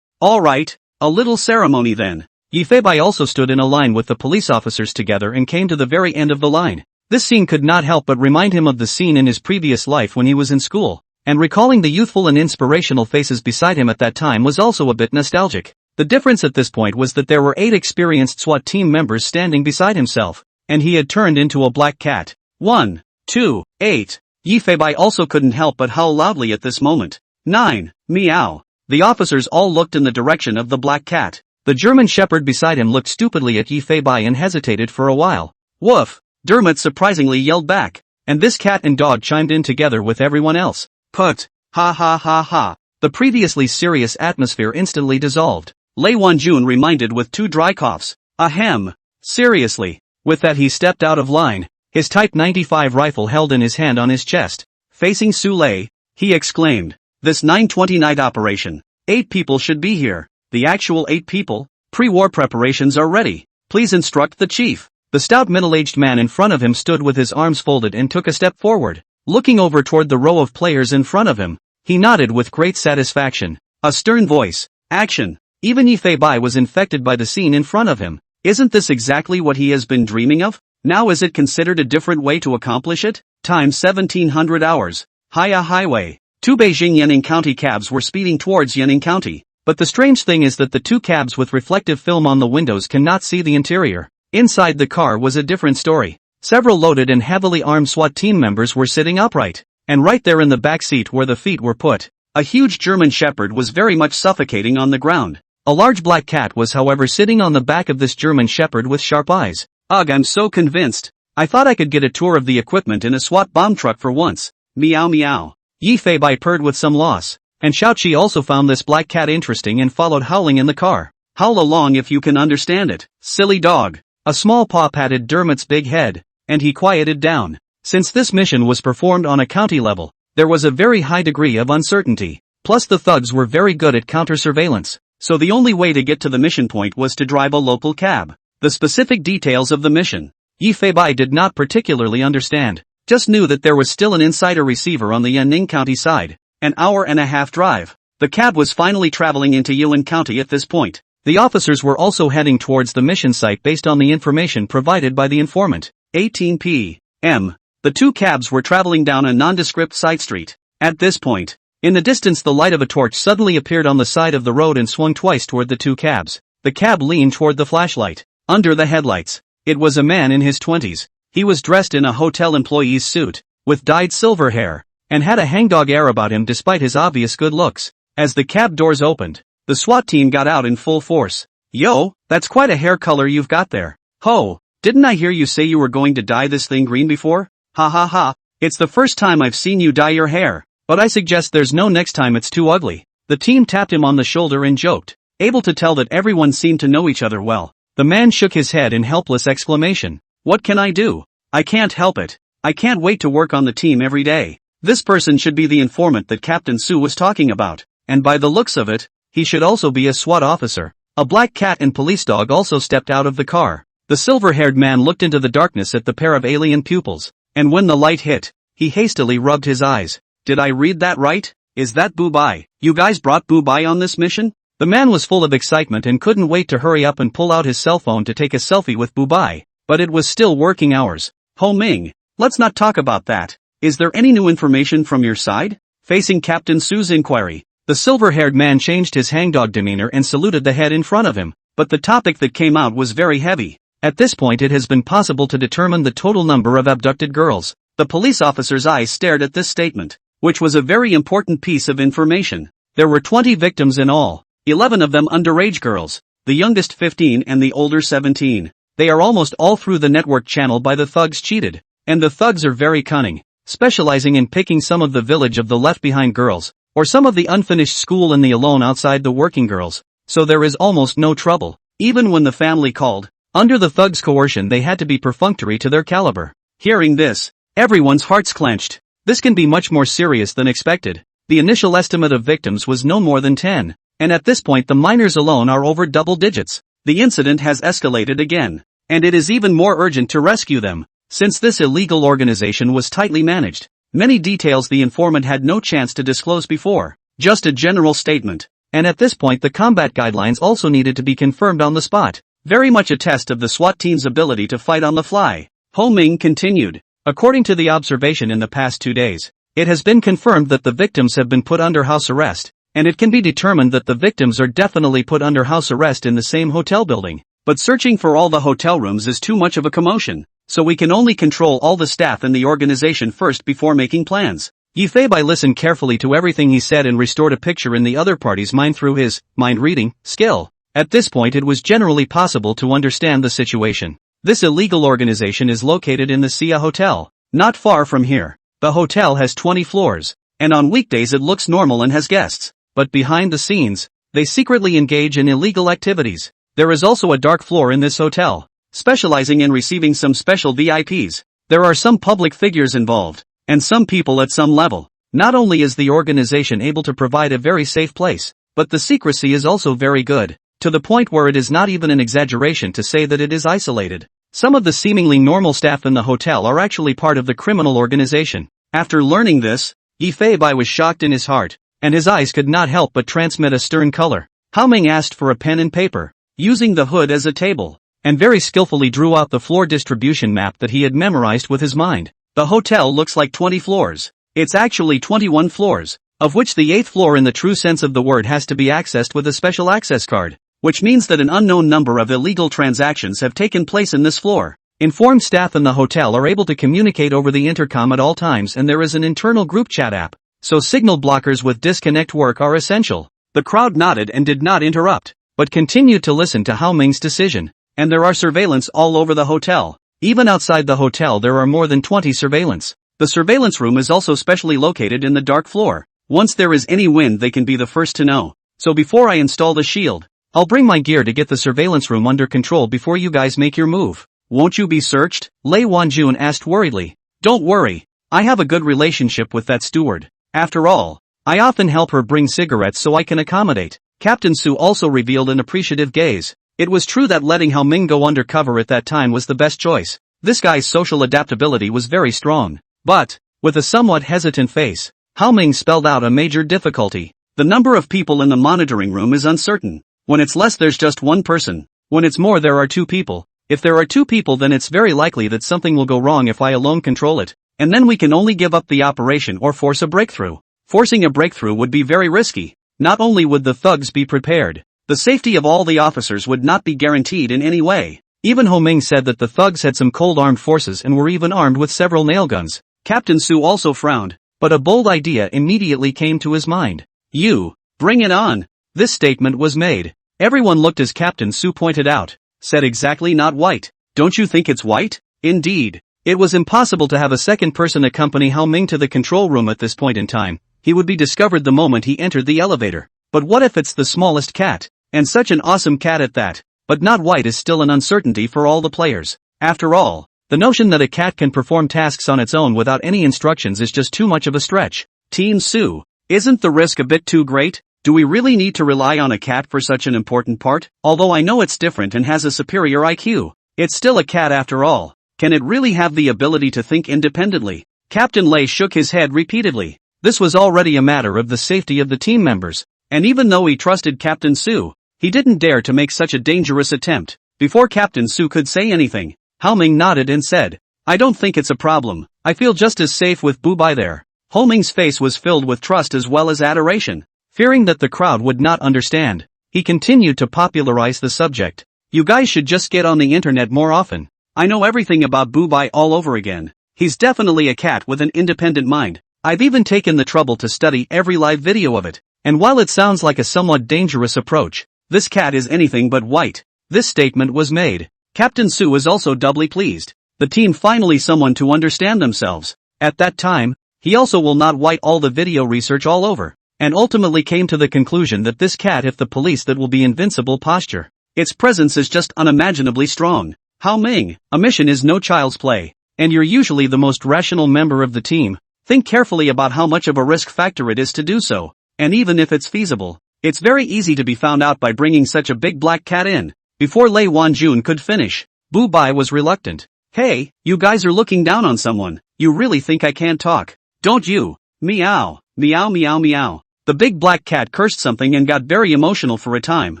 [SPEAKER 1] Alright, a little ceremony then. Yi Fei Bai also stood in a line with the police officers together and came to the very end of the line. This scene could not help but remind him of the scene in his previous life when he was in school, and recalling the youthful and inspirational faces beside him at that time was also a bit nostalgic. The difference at this point was that there were 8 experienced SWAT team members standing beside himself, and he had turned into a black cat. 1, 2, 8. Yi Fei Bai also couldn't help but howl loudly at this moment. 9, meow. The officers all looked in the direction of the black cat. The German Shepherd beside him looked stupidly at Yi Fei Bai and hesitated for a while. Woof! Dermot surprisingly yelled back, and this cat and dog chimed in together with everyone else. Put! Ha ha ha ha! The previously serious atmosphere instantly dissolved. Lei Wanjun reminded with 2 dry coughs. Ahem! Seriously! With that he stepped out of line, his Type 95 rifle held in his hand on his chest. Facing Su Lei, he exclaimed, "This 920 night operation. 8 people should be here. The actual 8 people? Pre-war preparations are ready. Please instruct the chief." The stout middle-aged man in front of him stood with his arms folded and took a step forward. Looking over toward the row of players in front of him, he nodded with great satisfaction. A stern voice, Action. Even Yi Fei Bai was infected by the scene in front of him. Isn't this exactly what he has been dreaming of? Now is it considered a different way to accomplish it? Time 1700 hours. Haya Highway. Two Beijing Yanning County cabs were speeding towards Yanning County. But the strange thing is that the two cabs with reflective film on the windows cannot see the interior. Inside the car was a different story. Several loaded and heavily armed SWAT team members were sitting upright. And right there in the back seat where the feet were put, a huge German Shepherd was very much suffocating on the ground. A large black cat was however sitting on the back of this German Shepherd with sharp eyes. Ugh, I'm so convinced. I thought I could get a tour of the equipment in a SWAT bomb truck for once. Meow meow. Yi Fei Bai purred with some loss. And Xiaoqi also found this black cat interesting and followed howling in the car. Howl along if you can understand it, silly dog. A small paw patted Dermot's big head, and he quieted down. Since this mission was performed on a county level, there was a very high degree of uncertainty. Plus the thugs were very good at counter-surveillance, so the only way to get to the mission point was to drive a local cab. The specific details of the mission, Yi Fei Bai did not particularly understand, just knew that there was still an insider receiver on the Yanning County side. An hour-and-a-half drive. The cab was finally traveling into Yilan County at this point. The officers were also heading towards the mission site based on the information provided by the informant. 18 p.m. The two cabs were traveling down a nondescript side street. At this point, in the distance the light of a torch suddenly appeared on the side of the road and swung twice toward the two cabs. The cab leaned toward the flashlight. Under the headlights, it was a man in his 20s. He was dressed in a hotel employee's suit, with dyed silver hair, and had a hangdog air about him despite his obvious good looks. As the cab doors opened, the SWAT team got out in full force. Yo, that's quite a hair color you've got there. Ho, didn't I hear you say you were going to dye this thing green before? Ha ha ha, it's the first time I've seen you dye your hair, but I suggest there's no next time, it's too ugly. The team tapped him on the shoulder and joked, able to tell that everyone seemed to know each other well. The man shook his head in helpless exclamation. What can I do? I can't help it. I can't wait to work on the team every day. This person should be the informant that Captain Su was talking about, and by the looks of it, he should also be a SWAT officer. A black cat and police dog also stepped out of the car. The silver-haired man looked into the darkness at the pair of alien pupils, and when the light hit, he hastily rubbed his eyes. Did I read that right? Is that Bu Bai? You guys brought Bu Bai on this mission? The man was full of excitement and couldn't wait to hurry up and pull out his cell phone to take a selfie with Bu Bai, but it was still working hours. Ho Ming, let's not talk about that. Is there any new information from your side? Facing Captain Su's inquiry, the silver-haired man changed his hangdog demeanor and saluted the head in front of him, but the topic that came out was very heavy. At this point it has been possible to determine the total number of abducted girls. The police officer's eyes stared at this statement, which was a very important piece of information. There were 20 victims in all, 11 of them underage girls, the youngest 15 and the older 17. They are almost all through the network channel by the thugs cheated, and the thugs are very cunning, specializing in picking some of the village of the left-behind girls, or some of the unfinished school and the alone outside the working girls, so there is almost no trouble. Even when the family called, under the thugs' coercion they had to be perfunctory to their caliber. Hearing this, everyone's hearts clenched. This can be much more serious than expected. The initial estimate of victims was no more than 10, and at this point the minors alone are over double digits. The incident has escalated again, and it is even more urgent to rescue them, since this illegal organization was tightly managed. Many details the informant had no chance to disclose before, just a general statement, and at this point the combat guidelines also needed to be confirmed on the spot, very much a test of the SWAT team's ability to fight on the fly. Ho Ming continued, according to the observation in the past 2 days, it has been confirmed that the victims have been put under house arrest, and it can be determined that the victims are definitely put under house arrest in the same hotel building, but searching for all the hotel rooms is too much of a commotion, so we can only control all the staff in the organization first before making plans. Yi Fei Bai listened carefully to everything he said and restored a picture in the other party's mind through his mind-reading skill. At this point it was generally possible to understand the situation. This illegal organization is located in the Sia Hotel, not far from here. The hotel has 20 floors, and on weekdays it looks normal and has guests, but behind the scenes, they secretly engage in illegal activities. There is also a dark floor in this hotel, specializing in receiving some special VIPs. There are some public figures involved, and some people at some level. Not only is the organization able to provide a very safe place, but the secrecy is also very good, to the point where it is not even an exaggeration to say that it is isolated. Some of the seemingly normal staff in the hotel are actually part of the criminal organization. After learning this, Yi Fei Bai was shocked in his heart, and his eyes could not help but transmit a stern color. Hao Ming asked for a pen and paper, using the hood as a table, and very skillfully drew out the floor distribution map that he had memorized with his mind. The hotel looks like 20 floors. It's actually 21 floors, of which the 8th floor in the true sense of the word has to be accessed with a special access card, which means that an unknown number of illegal transactions have taken place in this floor. Informed staff in the hotel are able to communicate over the intercom at all times, and there is an internal group chat app, so signal blockers with disconnect work are essential. The crowd nodded and did not interrupt, but continued to listen to Hao Ming's decision. And there are surveillance all over the hotel. Even outside the hotel there are more than 20 surveillance. The surveillance room is also specially located in the dark floor. Once there is any wind they can be the first to know. So before I install the shield, I'll bring my gear to get the surveillance room under control before you guys make your move. Won't you be searched? Lei Wanjun asked worriedly. Don't worry. I have a good relationship with that steward. After all, I often help her bring cigarettes so I can accommodate. Captain Su also revealed an appreciative gaze. It was true that letting Hao Ming go undercover at that time was the best choice. This guy's social adaptability was very strong. But, with a somewhat hesitant face, Hao Ming spelled out a major difficulty. The number of people in the monitoring room is uncertain. When it's less there's just one person. When it's more there are 2 people. If there are 2 people then it's very likely that something will go wrong if I alone control it. And then we can only give up the operation or force a breakthrough. Forcing a breakthrough would be very risky. Not only would the thugs be prepared, the safety of all the officers would not be guaranteed in any way. Even Hao Ming said that the thugs had some cold armed forces and were even armed with several nail guns. Captain Su also frowned, but a bold idea immediately came to his mind. You, bring it on. This statement was made. Everyone looked as Captain Su pointed out, said exactly not white. Don't you think it's white? Indeed. It was impossible to have a second person accompany Hao Ming to the control room at this point in time. He would be discovered the moment he entered the elevator. But what if it's the smallest cat? And such an awesome cat at that. But not white is still an uncertainty for all the players. After all, the notion that a cat can perform tasks on its own without any instructions is just too much of a stretch. Team Su, isn't the risk a bit too great? Do we really need to rely on a cat for such an important part? Although I know it's different and has a superior IQ, it's still a cat after all. Can it really have the ability to think independently? Captain Lei shook his head repeatedly. This was already a matter of the safety of the team members, and even though he trusted Captain Su, he didn't dare to make such a dangerous attempt. Before Captain Su could say anything, Hao Ming nodded and said, I don't think it's a problem. I feel just as safe with Bu Bai there. Hao Ming's face was filled with trust as well as adoration. Fearing that the crowd would not understand, he continued to popularize the subject. You guys should just get on the internet more often. I know everything about Bu Bai all over again. He's definitely a cat with an independent mind. I've even taken the trouble to study every live video of it. And while it sounds like a somewhat dangerous approach, this cat is anything but white. This statement was made. Captain Su was also doubly pleased. The team finally someone to understand themselves. At that time, he also will not white all the video research all over, and ultimately came to the conclusion that this cat if the police that will be invincible posture. Its presence is just unimaginably strong. Hao Ming, a mission is no child's play, and you're usually the most rational member of the team. Think carefully about how much of a risk factor it is to do so, and even if it's feasible, it's very easy to be found out by bringing such a big black cat in. Before Lei Wanjun could finish, Bu Bai was reluctant. Hey, you guys are looking down on someone. You really think I can't talk? Don't you? Meow, meow meow meow. The big black cat cursed something and got very emotional for a time.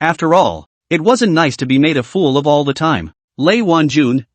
[SPEAKER 1] After all, it wasn't nice to be made a fool of all the time. Lei Wanjun,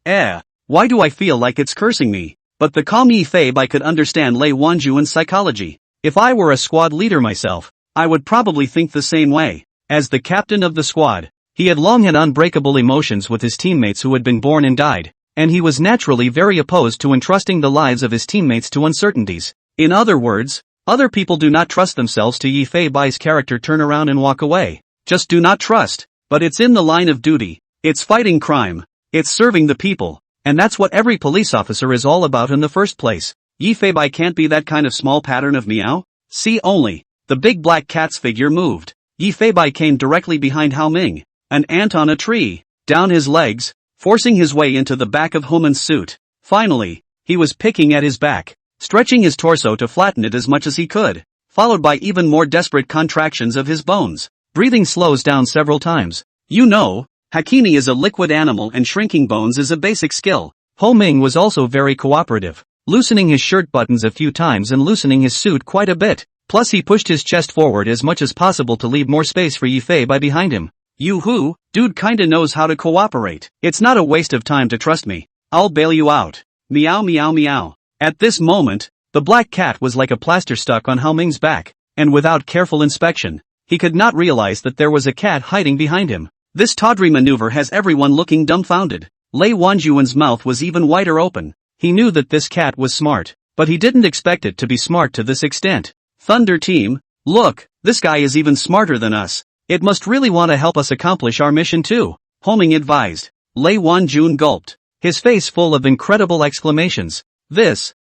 [SPEAKER 1] why do I feel like it's cursing me? But the calm Yi Fei Bai could understand Lei Wanjun's psychology. If I were a squad leader myself, I would probably think the same way. As the captain of the squad, he had long had unbreakable emotions with his teammates who had been born and died, and he was naturally very opposed to entrusting the lives of his teammates to uncertainties. In other words, other people do not trust themselves to Yi Fei Bai's character turn around and walk away. Just do not trust. But it's in the line of duty. It's fighting crime. It's serving the people. And that's what every police officer is all about in the first place. Yi Fei Bai can't be that kind of small pattern of meow. See only. The big black cat's figure moved. Yi Fei Bai came directly behind Hao Ming, an ant on a tree, down his legs, forcing his way into the back of Hao Ming's suit. Finally, he was picking at his back, stretching his torso to flatten it as much as he could, followed by even more desperate contractions of his bones. Breathing slows down several times. You know, Hakini is a liquid animal and shrinking bones is a basic skill. Hao Ming was also very cooperative, loosening his shirt buttons a few times and loosening his suit quite a bit. Plus he pushed his chest forward as much as possible to leave more space for Yifei by behind him. Yoo-hoo, dude kinda knows how to cooperate. It's not a waste of time to trust me. I'll bail you out. Meow meow meow. At this moment, the black cat was like a plaster stuck on Hao Ming's back, and without careful inspection, he could not realize that there was a cat hiding behind him. This tawdry maneuver has everyone looking dumbfounded. Lei Wanjuan's mouth was even wider open. He knew that this cat was smart, but he didn't expect it to be smart to this extent. Thunder Team, look, this guy is even smarter than us. It must really want to help us accomplish our mission too, Hao Ming advised. Lei Wanjun gulped, his face full of incredible exclamations.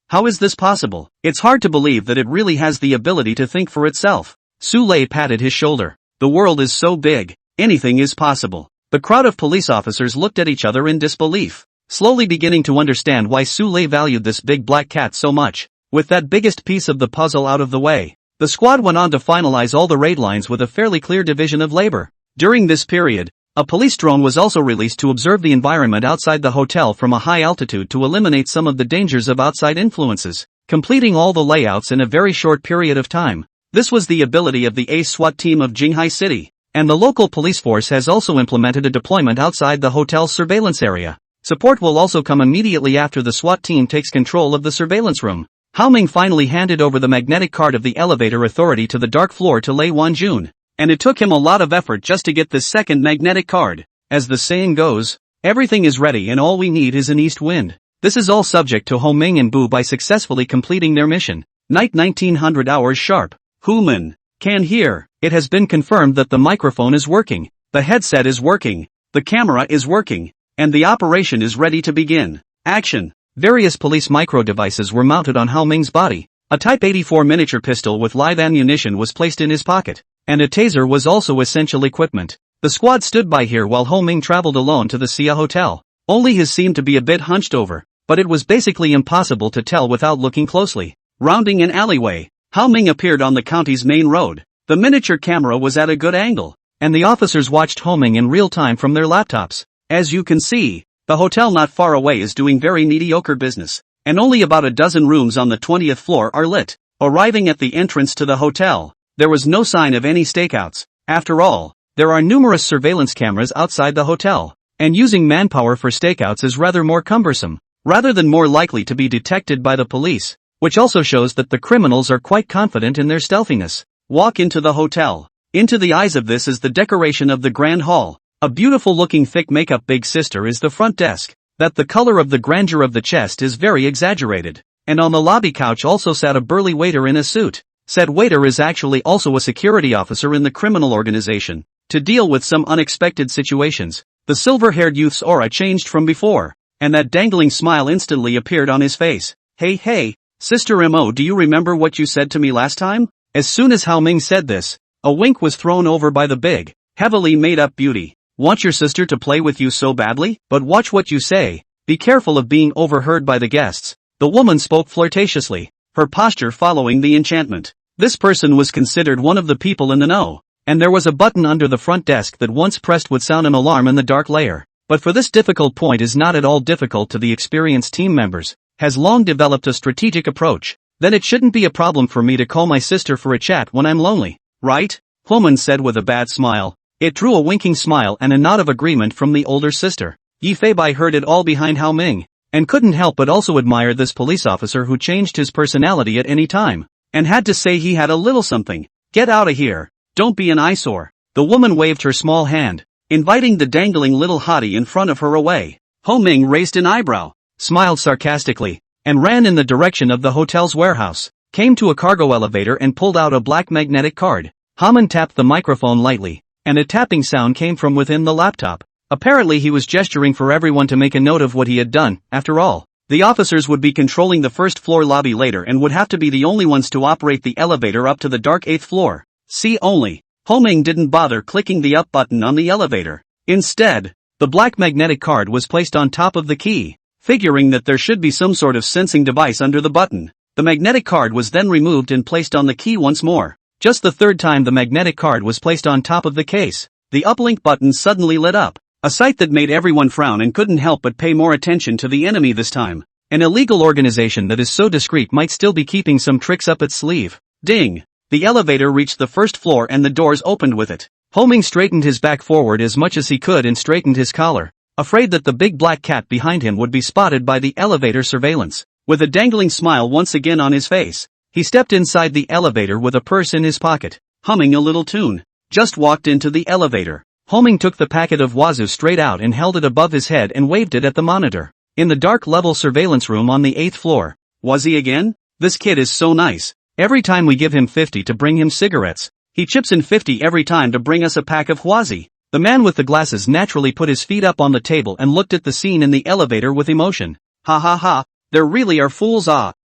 [SPEAKER 1] How is this possible? It's hard to believe that it really has the ability to think for itself. Su Lei patted his shoulder. The world is so big, anything is possible. The crowd of police officers looked at each other in disbelief, slowly beginning to understand why Su Lei valued this big black cat so much. With that biggest piece of the puzzle out of the way, the squad went on to finalize all the raid lines with a fairly clear division of labor. During this period, a police drone was also released to observe the environment outside the hotel from a high altitude to eliminate some of the dangers of outside influences, completing all the layouts in a very short period of time. This was the ability of the ace SWAT team of Jinghai City, and the local police force has also implemented a deployment outside the hotel's surveillance area. Support will also come immediately after the SWAT team takes control of the surveillance room. Hao Ming finally handed over the magnetic card of the elevator authority to the dark floor to Lei Wanjun, and it took him a lot of effort just to get this second magnetic card. As the saying goes, everything is ready and all we need is an east wind. This is all subject to Hao Ming and Bu by successfully completing their mission. Night 1900 hours sharp. Human can hear. It has been confirmed that the microphone is working, the headset is working, the camera is working, and the operation is ready to begin. Action. Various police micro-devices were mounted on Hao Ming's body. A Type 84 miniature pistol with live ammunition was placed in his pocket, and a taser was also essential equipment. The squad stood by here while Hao Ming traveled alone to the Sia Hotel. Only his seemed to be a bit hunched over, but it was basically impossible to tell without looking closely. Rounding an alleyway, Hao Ming appeared on the county's main road. The miniature camera was at a good angle, and the officers watched Hao Ming in real time from their laptops. As you can see, the hotel not far away is doing very mediocre business, and only about a dozen rooms on the 20th floor are lit. Arriving at the entrance to the hotel, there was no sign of any stakeouts. After all, there are numerous surveillance cameras outside the hotel, and using manpower for stakeouts is rather more cumbersome, rather than more likely to be detected by the police, which also shows that the criminals are quite confident in their stealthiness. Walk into the hotel. Into the eyes of this is the decoration of the grand hall. A beautiful-looking thick makeup big sister is the front desk. That the color of the grandeur of the chest is very exaggerated. And on the lobby couch also sat a burly waiter in a suit. Said waiter is actually also a security officer in the criminal organization. To deal with some unexpected situations, the silver-haired youth's aura changed from before, and that dangling smile instantly appeared on his face. Hey, Sister Mo, do you remember what you said to me last time? As soon as Hao Ming said this, a wink was thrown over by the big, heavily made-up beauty. Want your sister to play with you so badly? But watch what you say. Be careful of being overheard by the guests. The woman spoke flirtatiously, her posture following the enchantment. This person was considered one of the people in the know, and there was a button under the front desk that once pressed would sound an alarm in the dark layer. But for this difficult point is not at all difficult to the experienced team members, has long developed a strategic approach. Then it shouldn't be a problem for me to call my sister for a chat when I'm lonely, right? Woman said with a bad smile. It drew a winking smile and a nod of agreement from the older sister. Yifei Bai heard it all behind Hao Ming, and couldn't help but also admire this police officer who changed his personality at any time, and had to say he had a little something. Get out of here, don't be an eyesore. The woman waved her small hand, inviting the dangling little hottie in front of her away. Hao Ming raised an eyebrow, smiled sarcastically, and ran in the direction of the hotel's warehouse, came to a cargo elevator and pulled out a black magnetic card. Hao Ming tapped the microphone lightly, and a tapping sound came from within the laptop. Apparently he was gesturing for everyone to make a note of what he had done. After all, the officers would be controlling the first floor lobby later and would have to be the only ones to operate the elevator up to the dark 8th floor. See only. Hao Ming didn't bother clicking the up button on the elevator. Instead, the black magnetic card was placed on top of the key, figuring that there should be some sort of sensing device under the button. The magnetic card was then removed and placed on the key once more. Just the third time the magnetic card was placed on top of the case, the uplink button suddenly lit up, a sight that made everyone frown and couldn't help but pay more attention to the enemy this time. An illegal organization that is so discreet might still be keeping some tricks up its sleeve. Ding! The elevator reached the first floor and the doors opened with it. Ho Ming straightened his back forward as much as he could and straightened his collar, afraid that the big black cat behind him would be spotted by the elevator surveillance. With a dangling smile once again on his face, he stepped inside the elevator with a purse in his pocket, humming a little tune. Just walked into the elevator. Ho Ming took the packet of wazoo straight out and held it above his head and waved it at the monitor. In the dark level surveillance room on the 8th floor. Was he again? This kid is so nice. Every time we give him 50 to bring him cigarettes, he chips in 50 every time to bring us a pack of hwazi. The man with the glasses naturally put his feet up on the table and looked at the scene in the elevator with emotion. Ha ha ha, there really are fools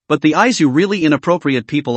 [SPEAKER 1] but the eyes you really inappropriate people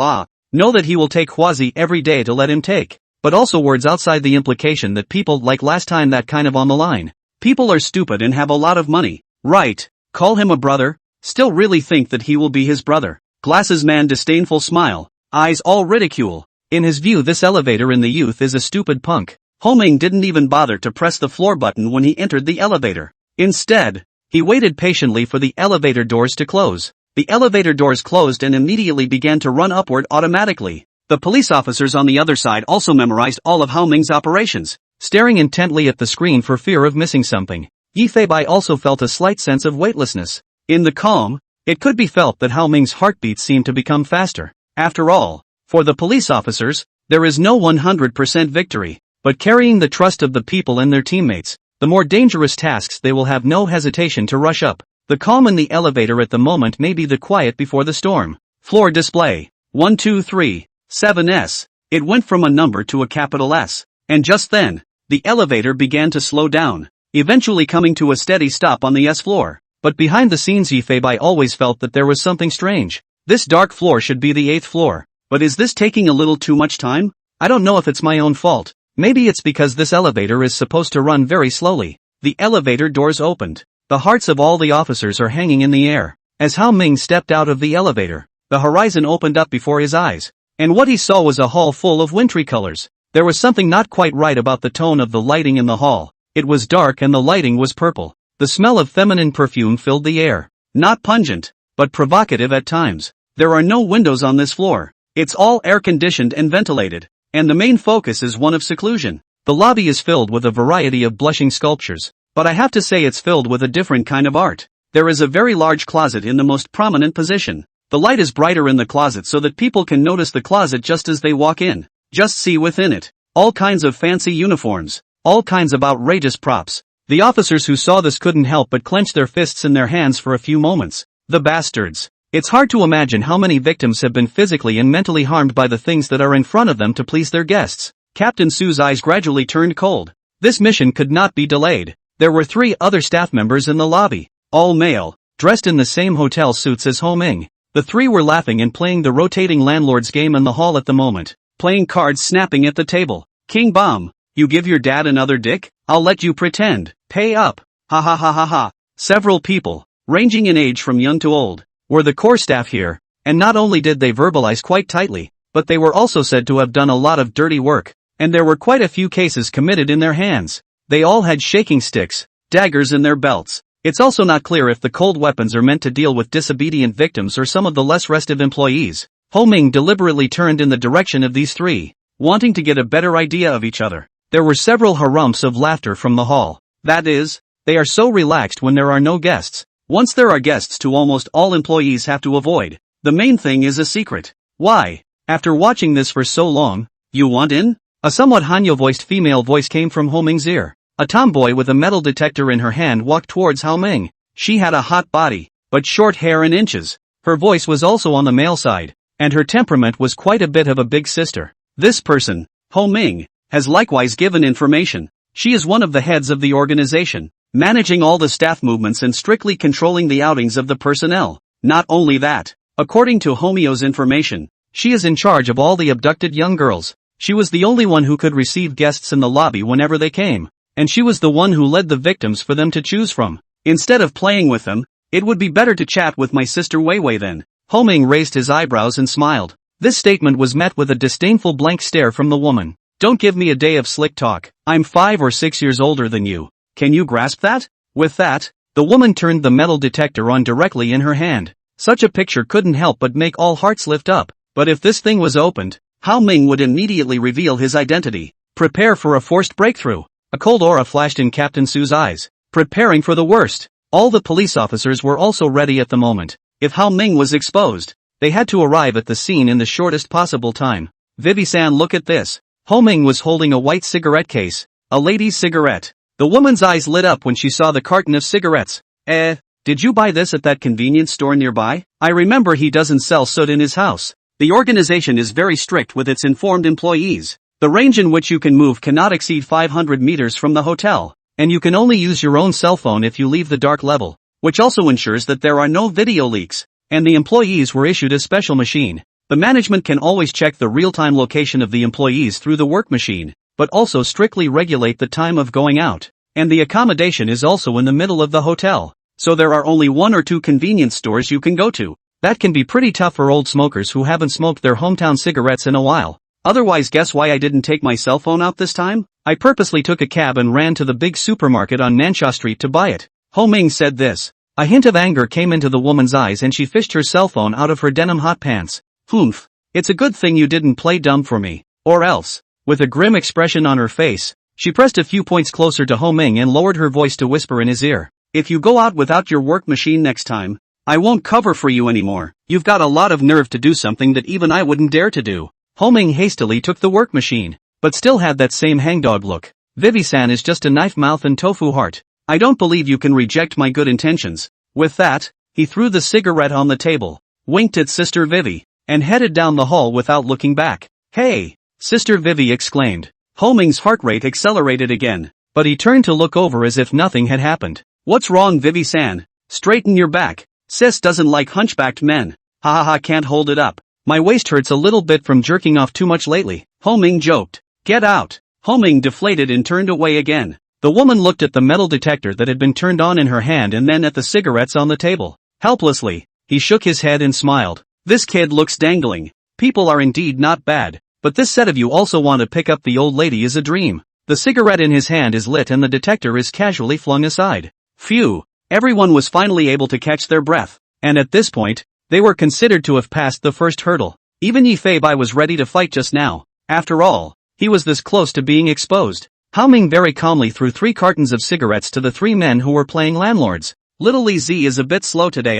[SPEAKER 1] know that he will take hwazi every day to let him take. But also words outside the implication that people like last time that kind of on the line. People are stupid and have a lot of money. Right, call him a brother? Still really think that he will be his brother. Glasses man disdainful smile, eyes all ridicule. In his view this elevator in the youth is a stupid punk. Ho Ming didn't even bother to press the floor button when he entered the elevator. Instead, he waited patiently for the elevator doors to close. The elevator doors closed and immediately began to run upward automatically. The police officers on the other side also memorized all of Ho Ming's operations, staring intently at the screen for fear of missing something. Yi Feibai also felt a slight sense of weightlessness. In the calm, it could be felt that Ho Ming's heartbeat seemed to become faster. After all, for the police officers, there is no 100% victory, but carrying the trust of the people and their teammates, the more dangerous tasks they will have no hesitation to rush up. The calm in the elevator at the moment may be the quiet before the storm. Floor display. 123. 7S. It went from a number to a capital S. And just then, the elevator began to slow down, eventually coming to a steady stop on the S floor. But behind the scenes Yi Feibai always felt that there was something strange. This dark floor should be the 8th floor. But is this taking a little too much time? I don't know if it's my own fault. Maybe it's because this elevator is supposed to run very slowly. The elevator doors opened. The hearts of all the officers are hanging in the air. As Ho Ming stepped out of the elevator, the horizon opened up before his eyes. And what he saw was a hall full of wintry colors. There was something not quite right about the tone of the lighting in the hall. It was dark and the lighting was purple. The smell of feminine perfume filled the air. Not pungent, but provocative at times. There are no windows on this floor. It's all air-conditioned and ventilated. And the main focus is one of seclusion. The lobby is filled with a variety of blushing sculptures. But I have to say it's filled with a different kind of art. There is a very large closet in the most prominent position. The light is brighter in the closet so that people can notice the closet just as they walk in. Just see within it. All kinds of fancy uniforms. All kinds of outrageous props. The officers who saw this couldn't help but clench their fists in their hands for a few moments. The bastards. It's hard to imagine how many victims have been physically and mentally harmed by the things that are in front of them to please their guests. Captain Su's eyes gradually turned cold. This mission could not be delayed. There were 3 other staff members in the lobby. All male, dressed in the same hotel suits as Ho Ming. The 3 were laughing and playing the rotating landlord's game in the hall at the moment. Playing cards snapping at the table. King Bomb, you give your dad another dick? I'll let you pretend. Pay up. Ha ha ha ha ha. Several people, ranging in age from young to old, were the core staff here, and not only did they verbalize quite tightly, but they were also said to have done a lot of dirty work, and there were quite a few cases committed in their hands. They all had shaking sticks, daggers in their belts. It's also not clear if the cold weapons are meant to deal with disobedient victims or some of the less restive employees. Ho Ming deliberately turned in the direction of these 3, wanting to get a better idea of each other. There were several harumphs of laughter from the hall. That is, they are so relaxed when there are no guests. Once there are guests too, almost all employees have to avoid. The main thing is a secret. Why? After watching this for so long, you want in? A somewhat Hanyo-voiced female voice came from Ho Ming's ear. A tomboy with a metal detector in her hand walked towards Ho Ming. She had a hot body, but short hair in inches. Her voice was also on the male side, and her temperament was quite a bit of a big sister. This person, Ho Ming, has likewise given information. She is one of the heads of the organization, managing all the staff movements and strictly controlling the outings of the personnel. Not only that, according to Homio's information, she is in charge of all the abducted young girls. She was the only one who could receive guests in the lobby whenever they came, and she was the one who led the victims for them to choose from. Instead of playing with them, it would be better to chat with my sister Wei Wei then. Ho Ming raised his eyebrows and smiled. This statement was met with a disdainful blank stare from the woman. Don't give me a day of slick talk. I'm 5 or 6 years older than you. Can you grasp that? With that, the woman turned the metal detector on directly in her hand. Such a picture couldn't help but make all hearts lift up. But if this thing was opened, Hao Ming would immediately reveal his identity. Prepare for a forced breakthrough. A cold aura flashed in Captain Su's eyes, preparing for the worst. All the police officers were also ready at the moment. If Hao Ming was exposed, they had to arrive at the scene in the shortest possible time. Vivi-san, look at this. Hao Ming was holding a white cigarette case, a lady's cigarette. The woman's eyes lit up when she saw the carton of cigarettes. Did you buy this at that convenience store nearby? I remember he doesn't sell soot in his house. The organization is very strict with its informed employees. The range in which you can move cannot exceed 500 meters from the hotel, and you can only use your own cell phone if you leave the dark level, which also ensures that there are no video leaks, and the employees were issued a special machine. The management can always check the real-time location of the employees through the work machine, but also strictly regulate the time of going out, and the accommodation is also in the middle of the hotel, so there are only 1 or 2 convenience stores you can go to. That can be pretty tough for old smokers who haven't smoked their hometown cigarettes in a while. Otherwise, guess why I didn't take my cell phone out this time? I purposely took a cab and ran to the big supermarket on Nansha Street to buy it. Hao Ming said this. A hint of anger came into the woman's eyes and she fished her cell phone out of her denim hot pants. Humph. It's a good thing you didn't play dumb for me, or else. With a grim expression on her face, she pressed a few points closer to Hao Ming and lowered her voice to whisper in his ear. If you go out without your work machine next time, I won't cover for you anymore. You've got a lot of nerve to do something that even I wouldn't dare to do. Hao Ming hastily took the work machine, but still had that same hangdog look. Vivi-san is just a knife mouth and tofu heart. I don't believe you can reject my good intentions. With that, he threw the cigarette on the table, winked at Sister Vivi, and headed down the hall without looking back. Hey! Sister Vivi exclaimed. Hao Ming's heart rate accelerated again, but he turned to look over as if nothing had happened. What's wrong, Vivi-san? Straighten your back. Sis doesn't like hunchbacked men. Ha ha ha, can't hold it up. My waist hurts a little bit from jerking off too much lately. Hao Ming joked. Get out. Hao Ming deflated and turned away again. The woman looked at the metal detector that had been turned on in her hand and then at the cigarettes on the table. Helplessly, he shook his head and smiled. This kid looks dangling. People are indeed not bad, but this set of you also want to pick up the old lady is a dream. The cigarette in his hand is lit and the detector is casually flung aside. Phew. Everyone was finally able to catch their breath, and at this point, they were considered to have passed the first hurdle. Even Yi Fei-bai was ready to fight just now. After all, he was this close to being exposed. Hao Ming very calmly threw 3 cartons of cigarettes to the 3 men who were playing landlords. Little Li Zi is a bit slow today.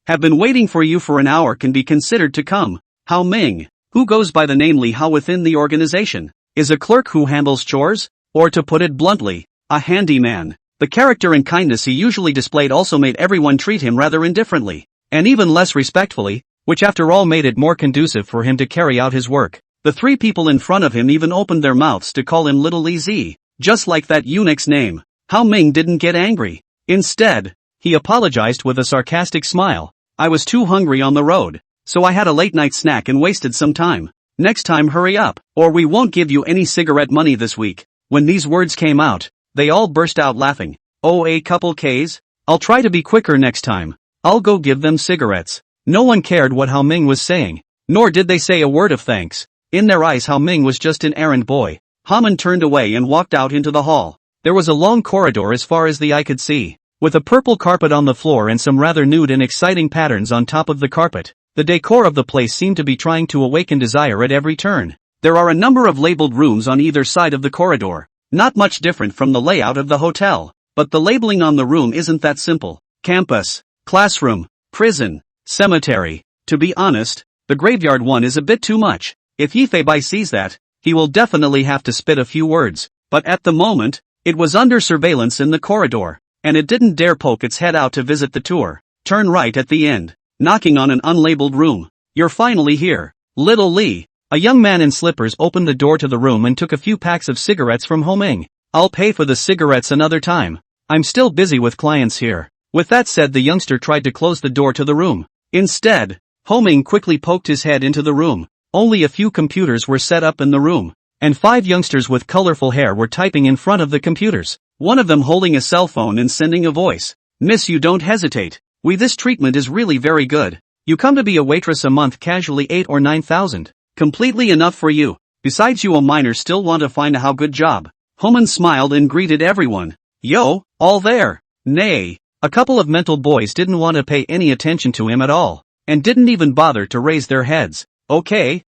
[SPEAKER 1] Have been waiting for you for an hour can be considered to come. Hao Ming, who goes by the name Li Hao within the organization, is a clerk who handles chores, or to put it bluntly, a handyman. The character and kindness he usually displayed also made everyone treat him rather indifferently, and even less respectfully, which after all made it more conducive for him to carry out his work. The 3 people in front of him even opened their mouths to call him Little Li Zi, just like that eunuch's name. Hao Ming didn't get angry. Instead, he apologized with a sarcastic smile. I was too hungry on the road, so I had a late-night snack and wasted some time. Next time hurry up, or we won't give you any cigarette money this week. When these words came out, they all burst out laughing. Oh, a couple Ks? I'll try to be quicker next time. I'll go give them cigarettes. No one cared what Hao Ming was saying, nor did they say a word of thanks. In their eyes Hao Ming was just an errand boy. Haman turned away and walked out into the hall. There was a long corridor as far as the eye could see, with a purple carpet on the floor and some rather nude and exciting patterns on top of the carpet. The decor of the place seemed to be trying to awaken desire at every turn. There are a number of labeled rooms on either side of the corridor, not much different from the layout of the hotel, but the labeling on the room isn't that simple. Campus, classroom, prison, cemetery. To be honest, the graveyard one is a bit too much. If Yi Fei-bai sees that, he will definitely have to spit a few words. But at the moment, it was under surveillance in the corridor, and it didn't dare poke its head out to visit the tour. Turn right at the end, knocking on an unlabeled room. You're finally here. Little Li, a young man in slippers, opened the door to the room and took a few packs of cigarettes from Hao Ming. I'll pay for the cigarettes another time. I'm still busy with clients here. With that said, the youngster tried to close the door to the room. Instead, Hao Ming quickly poked his head into the room. Only a few computers were set up in the room, and 5 youngsters with colorful hair were typing in front of the computers, one of them holding a cell phone and sending a voice. Miss, you don't hesitate. This treatment is really very good. You come to be a waitress a month, casually 8 or 9,000. Completely enough for you. Besides, you a minor still want to find a how good job. Homan smiled and greeted everyone. Yo, all there. Nay. A couple of mental boys didn't want to pay any attention to him at all, and didn't even bother to raise their heads. Okay,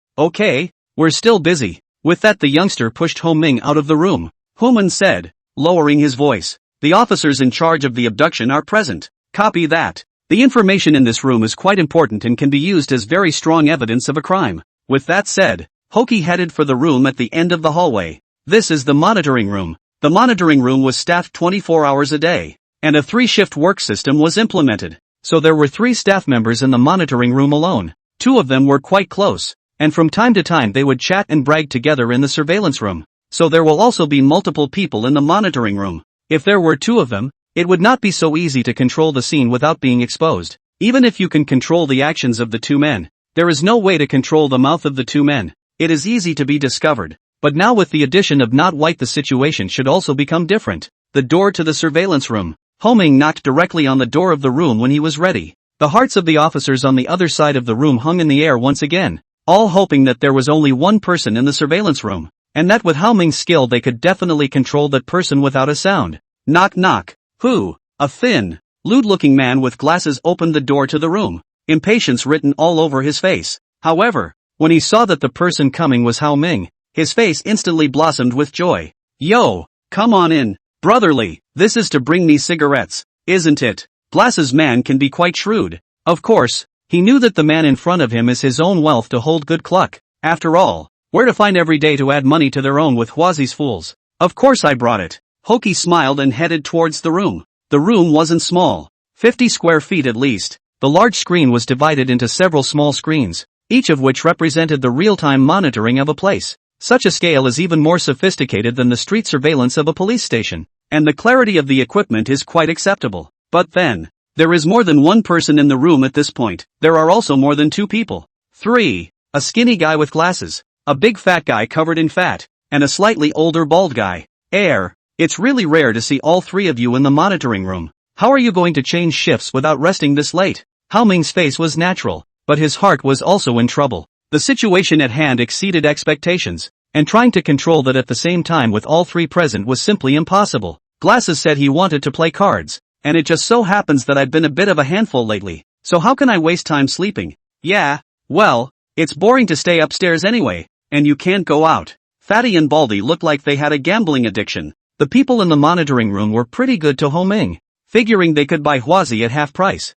[SPEAKER 1] we're still busy. With that the youngster pushed Ho Ming out of the room. Human said, lowering his voice, the officers in charge of the abduction are present. Copy that. The information in this room is quite important and can be used as very strong evidence of a crime. With that said, Hoki headed for the room at the end of the hallway. This is the monitoring room. The monitoring room was staffed 24 hours a day, and a 3-shift work system was implemented. So there were 3 staff members in the monitoring room alone. 2 of them were quite close, and from time to time they would chat and brag together in the surveillance room. So there will also be multiple people in the monitoring room. If there were 2 of them, it would not be so easy to control the scene without being exposed. Even if you can control the actions of the 2 men, there is no way to control the mouth of the 2 men. It is easy to be discovered. But now with the addition of Not White the situation should also become different. The door to the surveillance room. Ho Ming knocked directly on the door of the room when he was ready. The hearts of the officers on the other side of the room hung in the air once again, all hoping that there was only one person in the surveillance room, and that with Ho Ming's skill they could definitely control that person without a sound. Knock knock. Who? A thin, lewd-looking man with glasses opened the door to the room, impatience written all over his face. However, when he saw that the person coming was Ho Ming, his face instantly blossomed with joy. Yo, come on in, brotherly, this is to bring me cigarettes, isn't it? Glasses man can be quite shrewd. Of course, he knew that the man in front of him is his own wealth to hold good cluck. After all, where to find every day to add money to their own with Huazi's fools? Of course I brought it. Hoki smiled and headed towards the room. The room wasn't small. 50 square feet at least. The large screen was divided into several small screens, each of which represented the real-time monitoring of a place. Such a scale is even more sophisticated than the street surveillance of a police station, and the clarity of the equipment is quite acceptable. But then, there is more than one person in the room at this point. There are also more than 2 people. 3. A skinny guy with glasses, a big fat guy covered in fat, and a slightly older bald guy. It's really rare to see all 3 of you in the monitoring room. How are you going to change shifts without resting this late? Ho Ming's face was natural, but his heart was also in trouble. The situation at hand exceeded expectations, and trying to control that at the same time with all 3 present was simply impossible. Glasses said he wanted to play cards, and it just so happens that I've been a bit of a handful lately, so how can I waste time sleeping? Yeah, well, it's boring to stay upstairs anyway, and you can't go out. Fatty and Baldy looked like they had a gambling addiction. The people in the monitoring room were pretty good to Ho Ming, figuring they could buy Huazi at half price.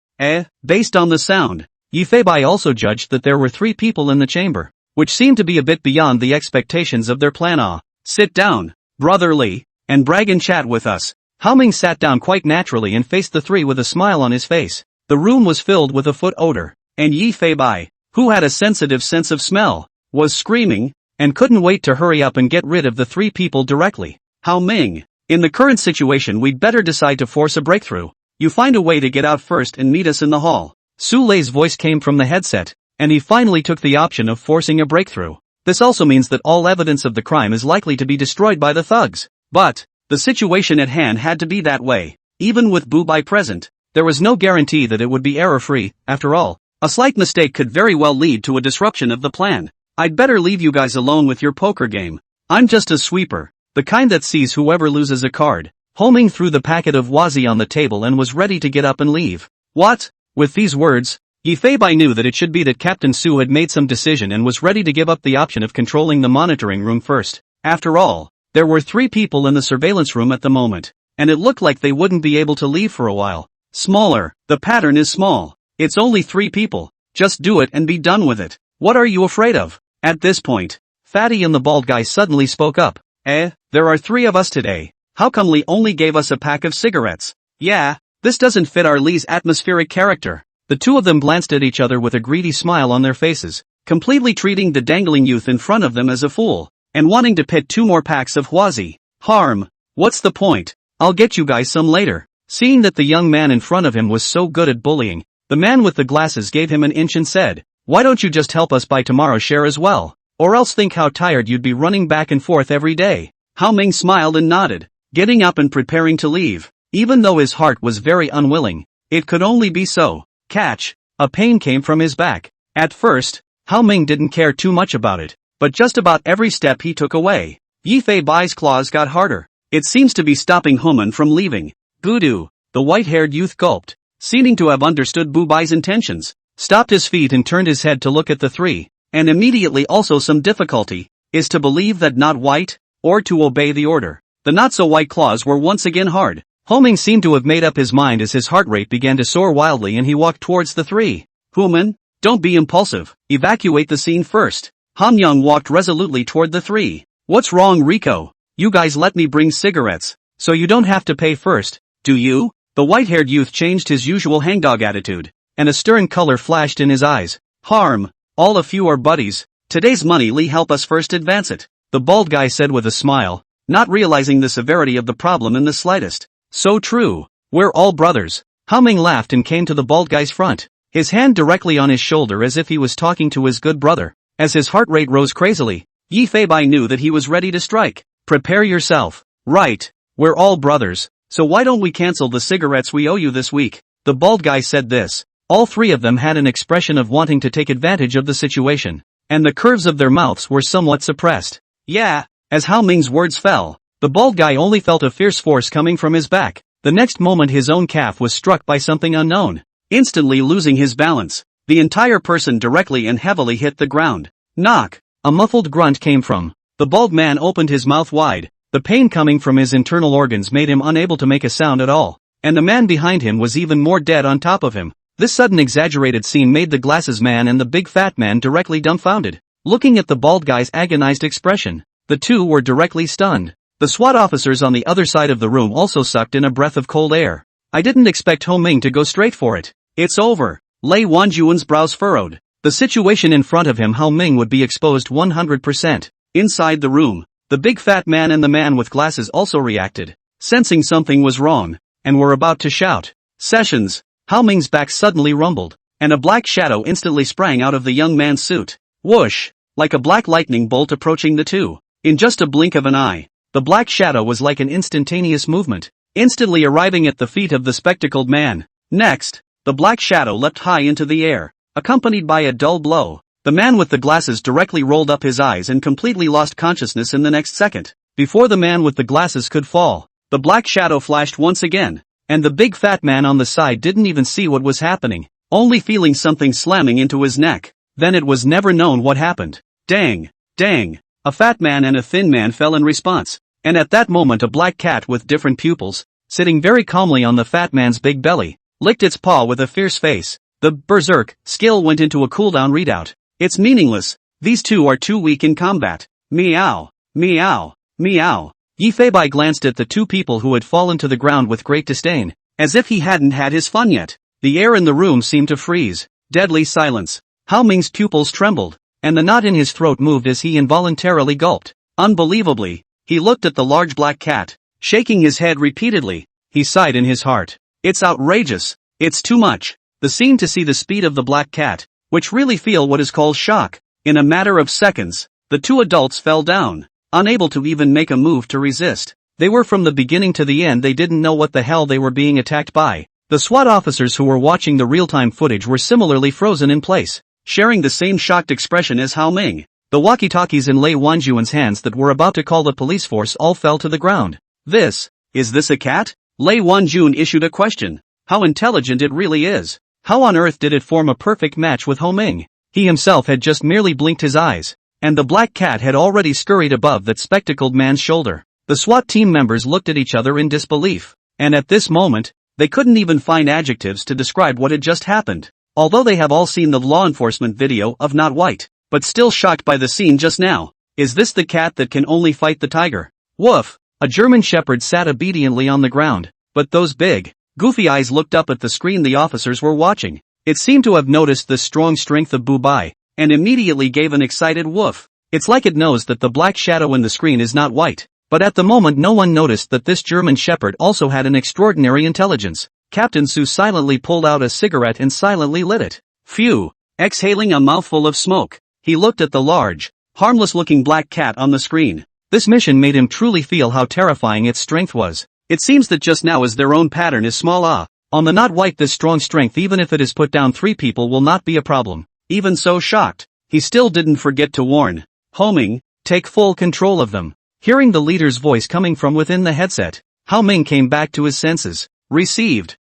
[SPEAKER 1] Based on the sound, Yifei also judged that there were 3 people in the chamber, which seemed to be a bit beyond the expectations of their plan. Sit down, brotherly, and brag and chat with us. Ho Ming sat down quite naturally and faced the 3 with a smile on his face. The room was filled with a foot odor, and Yifei, who had a sensitive sense of smell, was screaming, and couldn't wait to hurry up and get rid of the 3 people directly. Ho Ming, in the current situation we'd better decide to force a breakthrough. You find a way to get out first and meet us in the hall. Su Lei's voice came from the headset, and he finally took the option of forcing a breakthrough. This also means that all evidence of the crime is likely to be destroyed by the thugs. But, the situation at hand had to be that way. Even with Bu Bai present, there was no guarantee that it would be error-free. After all, a slight mistake could very well lead to a disruption of the plan. I'd better leave you guys alone with your poker game. I'm just a sweeper, the kind that sees whoever loses a card. Ho Ming threw the packet of Huazi on the table and was ready to get up and leave. What? With these words, Yifei knew that it should be that Captain Su had made some decision and was ready to give up the option of controlling the monitoring room first. After all, there were 3 people in the surveillance room at the moment, and it looked like they wouldn't be able to leave for a while. Smaller, the pattern is small. It's only 3 people. Just do it and be done with it. What are you afraid of? At this point, Fatty and the bald guy suddenly spoke up. There are 3 of us today. How come Lee only gave us a pack of cigarettes? Yeah, this doesn't fit our Lee's atmospheric character. The 2 of them glanced at each other with a greedy smile on their faces, completely treating the dangling youth in front of them as a fool, and wanting to pit 2 more packs of Huazi. Harm. What's the point? I'll get you guys some later. Seeing that the young man in front of him was so good at bullying, the man with the glasses gave him an inch and said, why don't you just help us buy tomorrow's share as well? Or else think how tired you'd be running back and forth every day. Ho Ming smiled and nodded, getting up and preparing to leave. Even though his heart was very unwilling, it could only be so. Catch. A pain came from his back. At first, Ho Ming didn't care too much about it, but just about every step he took away, Yifei Bai's claws got harder. It seems to be stopping Human from leaving. Gudu, the white-haired youth gulped, seeming to have understood Bu Bai's intentions, stopped his feet and turned his head to look at the 3. and immediately also some difficulty, is to believe that not white, or to obey the order. The not-so-white claws were once again hard. Homing seemed to have made up his mind as his heart rate began to soar wildly and he walked towards the three. Human, don't be impulsive, evacuate the scene first. Han Young walked resolutely toward the three. What's wrong, Rico? You guys let me bring cigarettes, so you don't have to pay first, do you? The white-haired youth changed his usual hangdog attitude, and a stern color flashed in his eyes. Harm, all of you are buddies, today's money Lee help us first advance it, the bald guy said with a smile, not realizing the severity of the problem in the slightest. So true, we're all brothers. Humming laughed and came to the bald guy's front, his hand directly on his shoulder as if he was talking to his good brother. As his heart rate rose crazily, Yi Feibai knew that he was ready to strike. Prepare yourself. Right, we're all brothers, so why don't we cancel the cigarettes we owe you this week? The bald guy said this. All three of them had an expression of wanting to take advantage of the situation, and the curves of their mouths were somewhat suppressed. Yeah, as Hao Ming's words fell, the bald guy only felt a fierce force coming from his back. The next moment his own calf was struck by something unknown. Instantly losing his balance, the entire person directly and heavily hit the ground. Knock! A muffled grunt came from. The bald man opened his mouth wide. The pain coming from his internal organs made him unable to make a sound at all. And the man behind him was even more dead on top of him. This sudden exaggerated scene made the glasses man and the big fat man directly dumbfounded. Looking at the bald guy's agonized expression, the two were directly stunned. The SWAT officers on the other side of the room also sucked in a breath of cold air. I didn't expect Ho Ming to go straight for it. It's over. Lei Wanjuan's brows furrowed. The situation in front of him, Hao Ming would be exposed 100%. Inside the room, the big fat man and the man with glasses also reacted, sensing something was wrong, and were about to shout. Sessions! Hao Ming's back suddenly rumbled, and a black shadow instantly sprang out of the young man's suit. Whoosh! Like a black lightning bolt approaching the two. In just a blink of an eye, the black shadow was like an instantaneous movement, instantly arriving at the feet of the spectacled man. Next, the black shadow leapt high into the air, accompanied by a dull blow. The man with the glasses directly rolled up his eyes and completely lost consciousness in the next second. Before the man with the glasses could fall, the black shadow flashed once again, and the big fat man on the side didn't even see what was happening, only feeling something slamming into his neck. Then it was never known what happened. Dang! Dang! A fat man and a thin man fell in response, and at that moment a black cat with different pupils, sitting very calmly on the fat man's big belly, licked its paw with a fierce face. The berserk skill went into a cooldown readout. It's meaningless. These two are too weak in combat. Meow. Meow. Meow. Yi Feibai glanced at the two people who had fallen to the ground with great disdain, as if he hadn't had his fun yet. The air in the room seemed to freeze. Deadly silence. Hao Ming's pupils trembled, and the knot in his throat moved as he involuntarily gulped. Unbelievably, he looked at the large black cat, shaking his head repeatedly. He sighed in his heart. It's outrageous. It's too much. The scene to see the speed of the black cat, which really feel what is called shock. In a matter of seconds, the two adults fell down, unable to even make a move to resist. They were from the beginning to the end they didn't know what the hell they were being attacked by. The SWAT officers who were watching the real-time footage were similarly frozen in place, sharing the same shocked expression as Hao Ming. The walkie-talkies in Lei Wanjuan's hands that were about to call the police force all fell to the ground. Is this a cat? Lei Wanjun issued a question. How intelligent it really is. How on earth did it form a perfect match with Ho Ming? He himself had just merely blinked his eyes, and the black cat had already scurried above that spectacled man's shoulder. The SWAT team members looked at each other in disbelief, and at this moment, they couldn't even find adjectives to describe what had just happened. Although they have all seen the law enforcement video of Not White, but still shocked by the scene just now. Is this the cat that can only fight the tiger? Woof! A German shepherd sat obediently on the ground, but those big, goofy eyes looked up at the screen the officers were watching. It seemed to have noticed the strong strength of Bubai, and immediately gave an excited woof. It's like it knows that the black shadow in the screen is not white. But at the moment no one noticed that this German shepherd also had an extraordinary intelligence. Captain Su silently pulled out a cigarette and silently lit it. Phew! Exhaling a mouthful of smoke, he looked at the large, harmless-looking black cat on the screen. This mission made him truly feel how terrifying its strength was. It seems that just now as their own pattern is small on the Not White this strong strength even if it is put down 3 people will not be a problem. Even so shocked, he still didn't forget to warn. Ho Ming, take full control of them. Hearing the leader's voice coming from within the headset, Hao Ming came back to his senses. Received.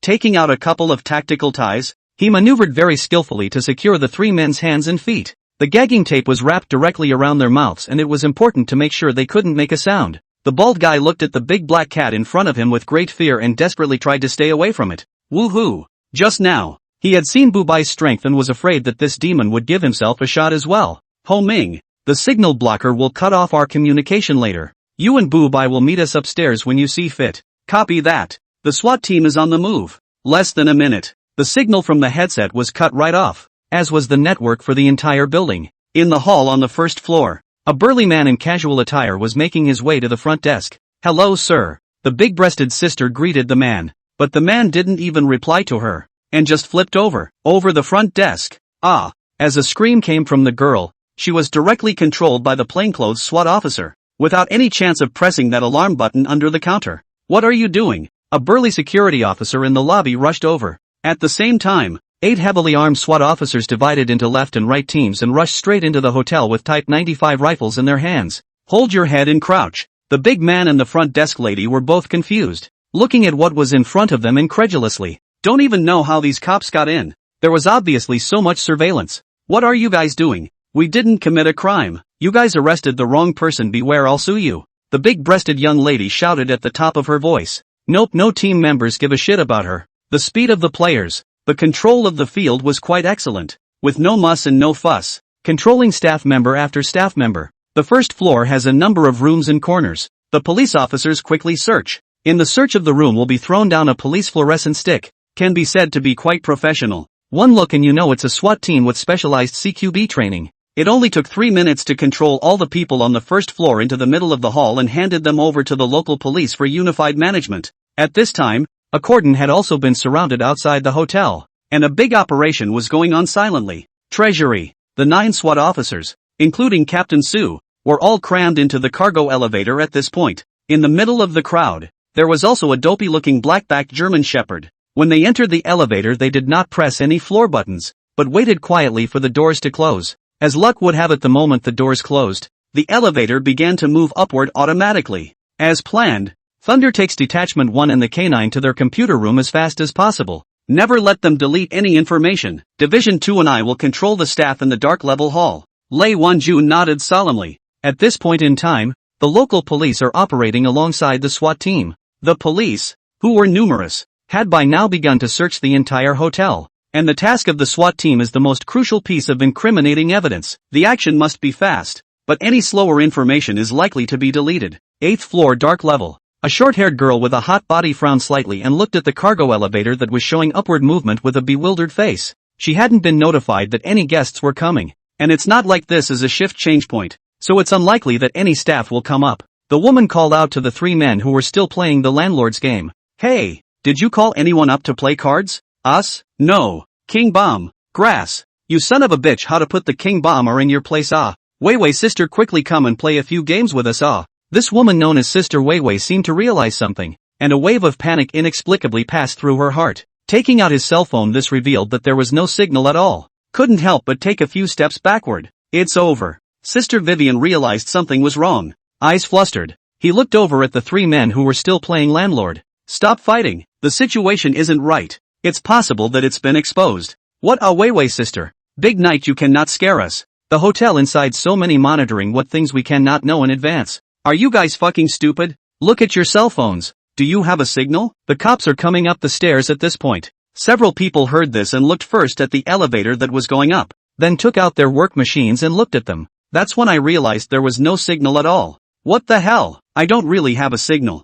[SPEAKER 1] Taking out a couple of tactical ties, He maneuvered very skillfully to secure the three men's hands and feet. The gagging tape was wrapped directly around their mouths and it was important to make sure they couldn't make a sound. The bald guy looked at the big black cat in front of him with great fear and desperately tried to stay away from it. Woohoo! Just now, he had seen Bu Bai's strength and was afraid that this demon would give himself a shot as well. Ho Ming, the signal blocker will cut off our communication later. You and Bu Bai will meet us upstairs when you see fit. Copy that. The SWAT team is on the move. Less than a minute. The signal from the headset was cut right off, as was the network for the entire building. In the hall on the first floor, a burly man in casual attire was making his way to the front desk. Hello sir. The big-breasted sister greeted the man, but the man didn't even reply to her, and just flipped over the front desk. Ah! As a scream came from the girl, she was directly controlled by the plainclothes SWAT officer, without any chance of pressing that alarm button under the counter. What are you doing? A burly security officer in the lobby rushed over. At the same time, 8 heavily armed SWAT officers divided into left and right teams and rushed straight into the hotel with Type 95 rifles in their hands. Hold your head and crouch. The big man and the front desk lady were both confused, looking at what was in front of them incredulously. Don't even know how these cops got in. There was obviously so much surveillance. What are you guys doing? We didn't commit a crime. You guys arrested the wrong person, beware I'll sue you. The big-breasted young lady shouted at the top of her voice. Nope, no team members give a shit about her. The speed of the players, the control of the field was quite excellent, with no muss and no fuss, controlling staff member after staff member. The first floor has a number of rooms and corners. The police officers quickly search. In the search of the room will be thrown down a police fluorescent stick. Can be said to be quite professional. One look and you know it's a SWAT team with specialized CQB training. It only took 3 minutes to control all the people on the first floor into the middle of the hall and handed them over to the local police for unified management. At this time, a cordon had also been surrounded outside the hotel, and a big operation was going on silently. Treasury, the 9 SWAT officers, including Captain Su, were all crammed into the cargo elevator at this point. In the middle of the crowd, there was also a dopey-looking black-backed German shepherd. When they entered the elevator they did not press any floor buttons, but waited quietly for the doors to close. As luck would have it, the moment the doors closed, the elevator began to move upward automatically. As planned, Thunder takes Detachment 1 and the K9 to their computer room as fast as possible. Never let them delete any information. Division 2 and I will control the staff in the dark level hall. Lei Wanju nodded solemnly. At this point in time, the local police are operating alongside the SWAT team. The police, who were numerous, had by now begun to search the entire hotel. And the task of the SWAT team is the most crucial piece of incriminating evidence. The action must be fast, but any slower information is likely to be deleted. 8th floor dark level. A short-haired girl with a hot body frowned slightly and looked at the cargo elevator that was showing upward movement with a bewildered face. She hadn't been notified that any guests were coming, and it's not like this is a shift change point, so it's unlikely that any staff will come up. The woman called out to the 3 men who were still playing the landlord's game. Hey, did you call anyone up to play cards? Us? No. King Bomb. Grass. You son of a bitch, how to put the king bomb are in your place ah. Weiwei sister, quickly come and play a few games with us ah. This woman known as Sister Weiwei seemed to realize something, and a wave of panic inexplicably passed through her heart. Taking out his cell phone, this revealed that there was no signal at all. Couldn't help but take a few steps backward. It's over. Sister Vivian realized something was wrong. Eyes flustered, he looked over at the 3 men who were still playing landlord. Stop fighting. The situation isn't right. It's possible that it's been exposed. What a Weiwei sister. Big night, you cannot scare us. The hotel inside so many monitoring what things we cannot know in advance. Are you guys fucking stupid? Look at your cell phones. Do you have a signal? The cops are coming up the stairs at this point. Several people heard this and looked first at the elevator that was going up, then took out their work machines and looked at them. That's when I realized there was no signal at all. What the hell? I don't really have a signal.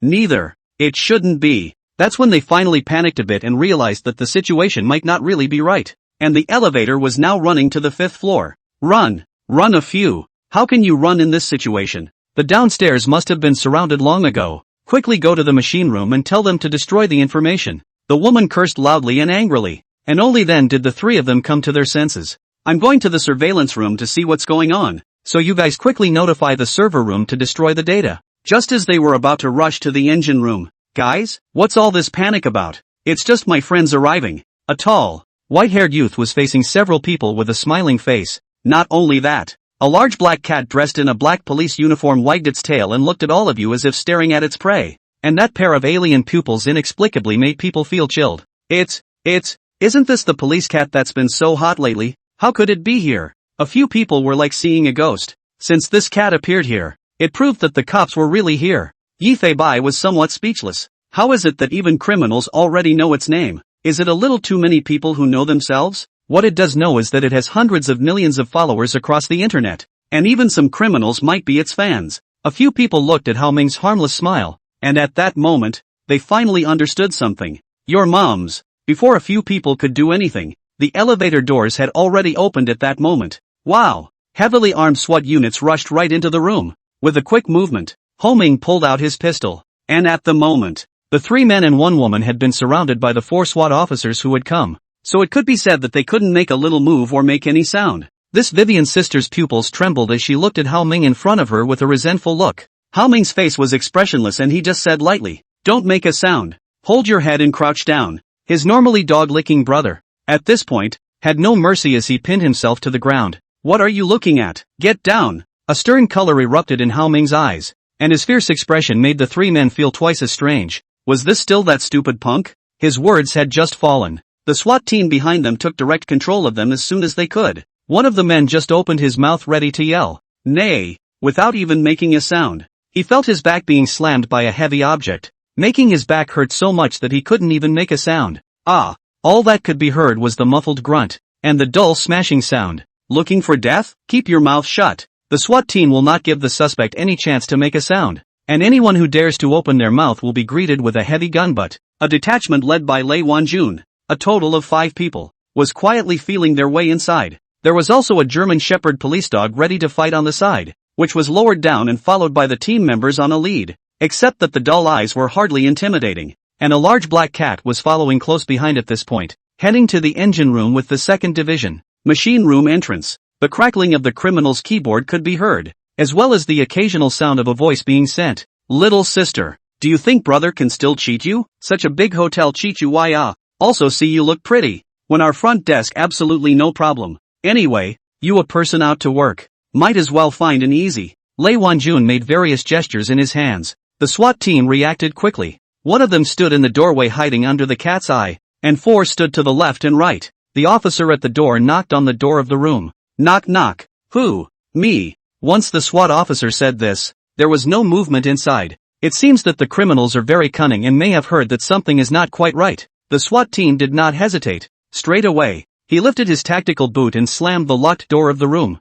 [SPEAKER 1] Neither. It shouldn't be. That's when they finally panicked a bit and realized that the situation might not really be right. And the elevator was now running to the 5th floor. Run a few. How can you run in this situation? The downstairs must have been surrounded long ago. Quickly go to the machine room and tell them to destroy the information. The woman cursed loudly and angrily, and only then did the 3 of them come to their senses. I'm going to the surveillance room to see what's going on, so you guys quickly notify the server room to destroy the data. Just as they were about to rush to the engine room. Guys, what's all this panic about? It's just my friends arriving. A tall, white-haired youth was facing several people with a smiling face. Not only that, a large black cat dressed in a black police uniform wagged its tail and looked at all of you as if staring at its prey. And that pair of alien pupils inexplicably made people feel chilled. It's Isn't this the police cat that's been so hot lately? How could it be here? A few people were like seeing a ghost. Since this cat appeared here, it proved that the cops were really here. Yifei Bai was somewhat speechless. How is it that even criminals already know its name? Is it a little too many people who know themselves? What it does know is that it has hundreds of millions of followers across the internet. And even some criminals might be its fans. A few people looked at Hao Ming's harmless smile, and at that moment, they finally understood something. Your moms. Before a few people could do anything, the elevator doors had already opened at that moment. Wow! Heavily armed SWAT units rushed right into the room. With a quick movement, Hao Ming pulled out his pistol. And at the moment, the 3 men and 1 woman had been surrounded by the 4 SWAT officers who had come. So it could be said that they couldn't make a little move or make any sound. This Vivian's sister's pupils trembled as she looked at Hao Ming in front of her with a resentful look. Hao Ming's face was expressionless and he just said lightly, "Don't make a sound. Hold your head and crouch down." His normally dog-licking brother, at this point, had no mercy as he pinned himself to the ground. "What are you looking at? Get down!" A stern color erupted in Hao Ming's eyes, and his fierce expression made the 3 men feel twice as strange. Was this still that stupid punk? His words had just fallen. The SWAT team behind them took direct control of them as soon as they could. One of the men just opened his mouth ready to yell, "Nay!" without even making a sound. He felt his back being slammed by a heavy object, making his back hurt so much that he couldn't even make a sound. All that could be heard was the muffled grunt, and the dull smashing sound. Looking for death? Keep your mouth shut. The SWAT team will not give the suspect any chance to make a sound, and anyone who dares to open their mouth will be greeted with a heavy gun butt. A detachment led by Lei Wanjun, a total of 5 people, was quietly feeling their way inside. There was also a German Shepherd police dog ready to fight on the side, which was lowered down and followed by the team members on a lead, except that the dull eyes were hardly intimidating, and a large black cat was following close behind at this point, heading to the engine room with the 2nd Division. Machine room entrance. The crackling of the criminal's keyboard could be heard, as well as the occasional sound of a voice being sent. "Little sister, do you think brother can still cheat you? Such a big hotel cheat you, why Also see you look pretty. When our front desk absolutely no problem. Anyway, you a person out to work. Might as well find an easy." Lei Wanjun made various gestures in his hands. The SWAT team reacted quickly. One of them stood in the doorway hiding under the cat's eye, and 4 stood to the left and right. The officer at the door knocked on the door of the room. "Knock knock. Who?" "Me." Once the SWAT officer said this, there was no movement inside. It seems that the criminals are very cunning and may have heard that something is not quite right. The SWAT team did not hesitate. Straight away, he lifted his tactical boot and slammed the locked door of the room.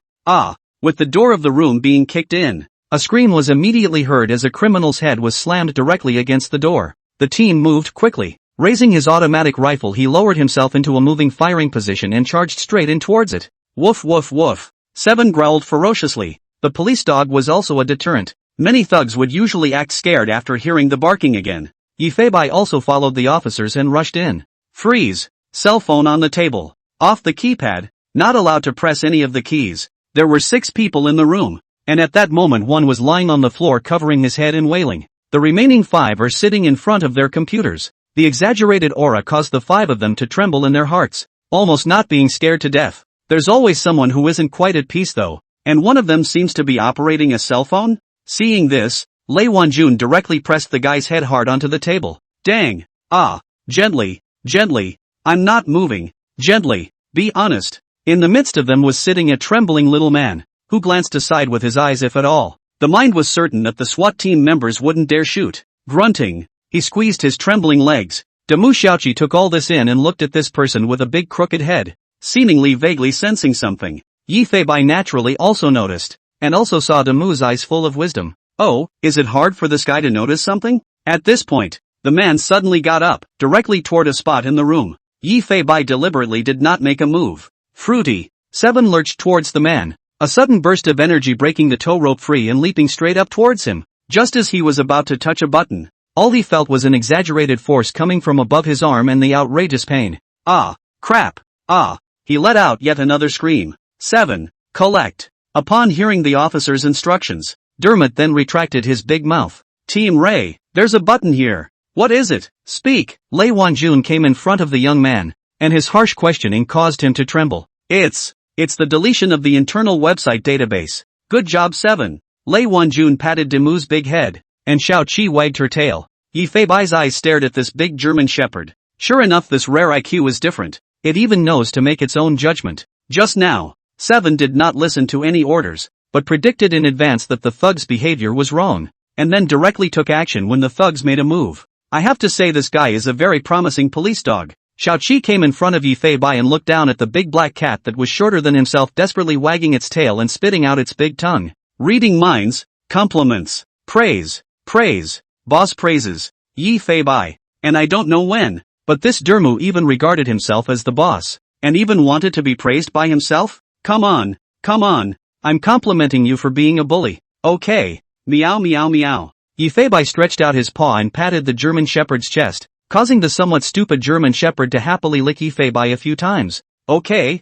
[SPEAKER 1] With the door of the room being kicked in, a scream was immediately heard as a criminal's head was slammed directly against the door. The team moved quickly. Raising his automatic rifle, he lowered himself into a moving firing position and charged straight in towards it. Woof woof woof. 7 growled ferociously. The police dog was also a deterrent. Many thugs would usually act scared after hearing the barking again. Yifei Bai also followed the officers and rushed in. "Freeze. Cell phone on the table. Off the keypad. Not allowed to press any of the keys." There were 6 people in the room, and at that moment one was lying on the floor covering his head and wailing. The remaining 5 are sitting in front of their computers. The exaggerated aura caused the 5 of them to tremble in their hearts, almost not being scared to death. There's always someone who isn't quite at peace though, and one of them seems to be operating a cell phone? Seeing this, Lei Wanjun directly pressed the guy's head hard onto the table. "Dang. Gently, gently. I'm not moving. Gently. Be honest." In the midst of them was sitting a trembling little man, who glanced aside with his eyes if at all. The mind was certain that the SWAT team members wouldn't dare shoot. Grunting, he squeezed his trembling legs. Demu Xiaoqi took all this in and looked at this person with a big crooked head, seemingly vaguely sensing something. Yifei Bai naturally also noticed, and also saw Demu's eyes full of wisdom. "Oh, is it hard for this guy to notice something?" At this point, the man suddenly got up, directly toward a spot in the room. Yifei Bai deliberately did not make a move. Fruity. 7 lurched towards the man, a sudden burst of energy breaking the tow rope free and leaping straight up towards him. Just as he was about to touch a button, all he felt was an exaggerated force coming from above his arm and the outrageous pain. Crap. He let out yet another scream. 7. Collect. Upon hearing the officer's instructions, Dermot then retracted his big mouth. "Team Ray, there's a button here. What is it? Speak." Lei Wanjun came in front of the young man, and his harsh questioning caused him to tremble. It's the deletion of the internal website database. Good job 7. Lei Wanjun patted Demu's big head, and Xiao Qi wagged her tail. Yifei Bai's eyes stared at this big German shepherd. Sure enough, this rare IQ is different. It even knows to make its own judgment. Just now, 7 did not listen to any orders, but predicted in advance that the thug's behavior was wrong, and then directly took action when the thugs made a move. I have to say this guy is a very promising police dog. Xiaoqi came in front of Yifei Bai and looked down at the big black cat that was shorter than himself, desperately wagging its tail and spitting out its big tongue. Reading minds, compliments, praise, boss praises, Yifei Bai. And I don't know when, but this Dermu even regarded himself as the boss, and even wanted to be praised by himself? Come on, I'm complimenting you for being a bully. Okay. Meow meow meow. Yifei Bai stretched out his paw and patted the German Shepherd's chest, causing the somewhat stupid German Shepherd to happily lick Yifei Bai a few times. Okay,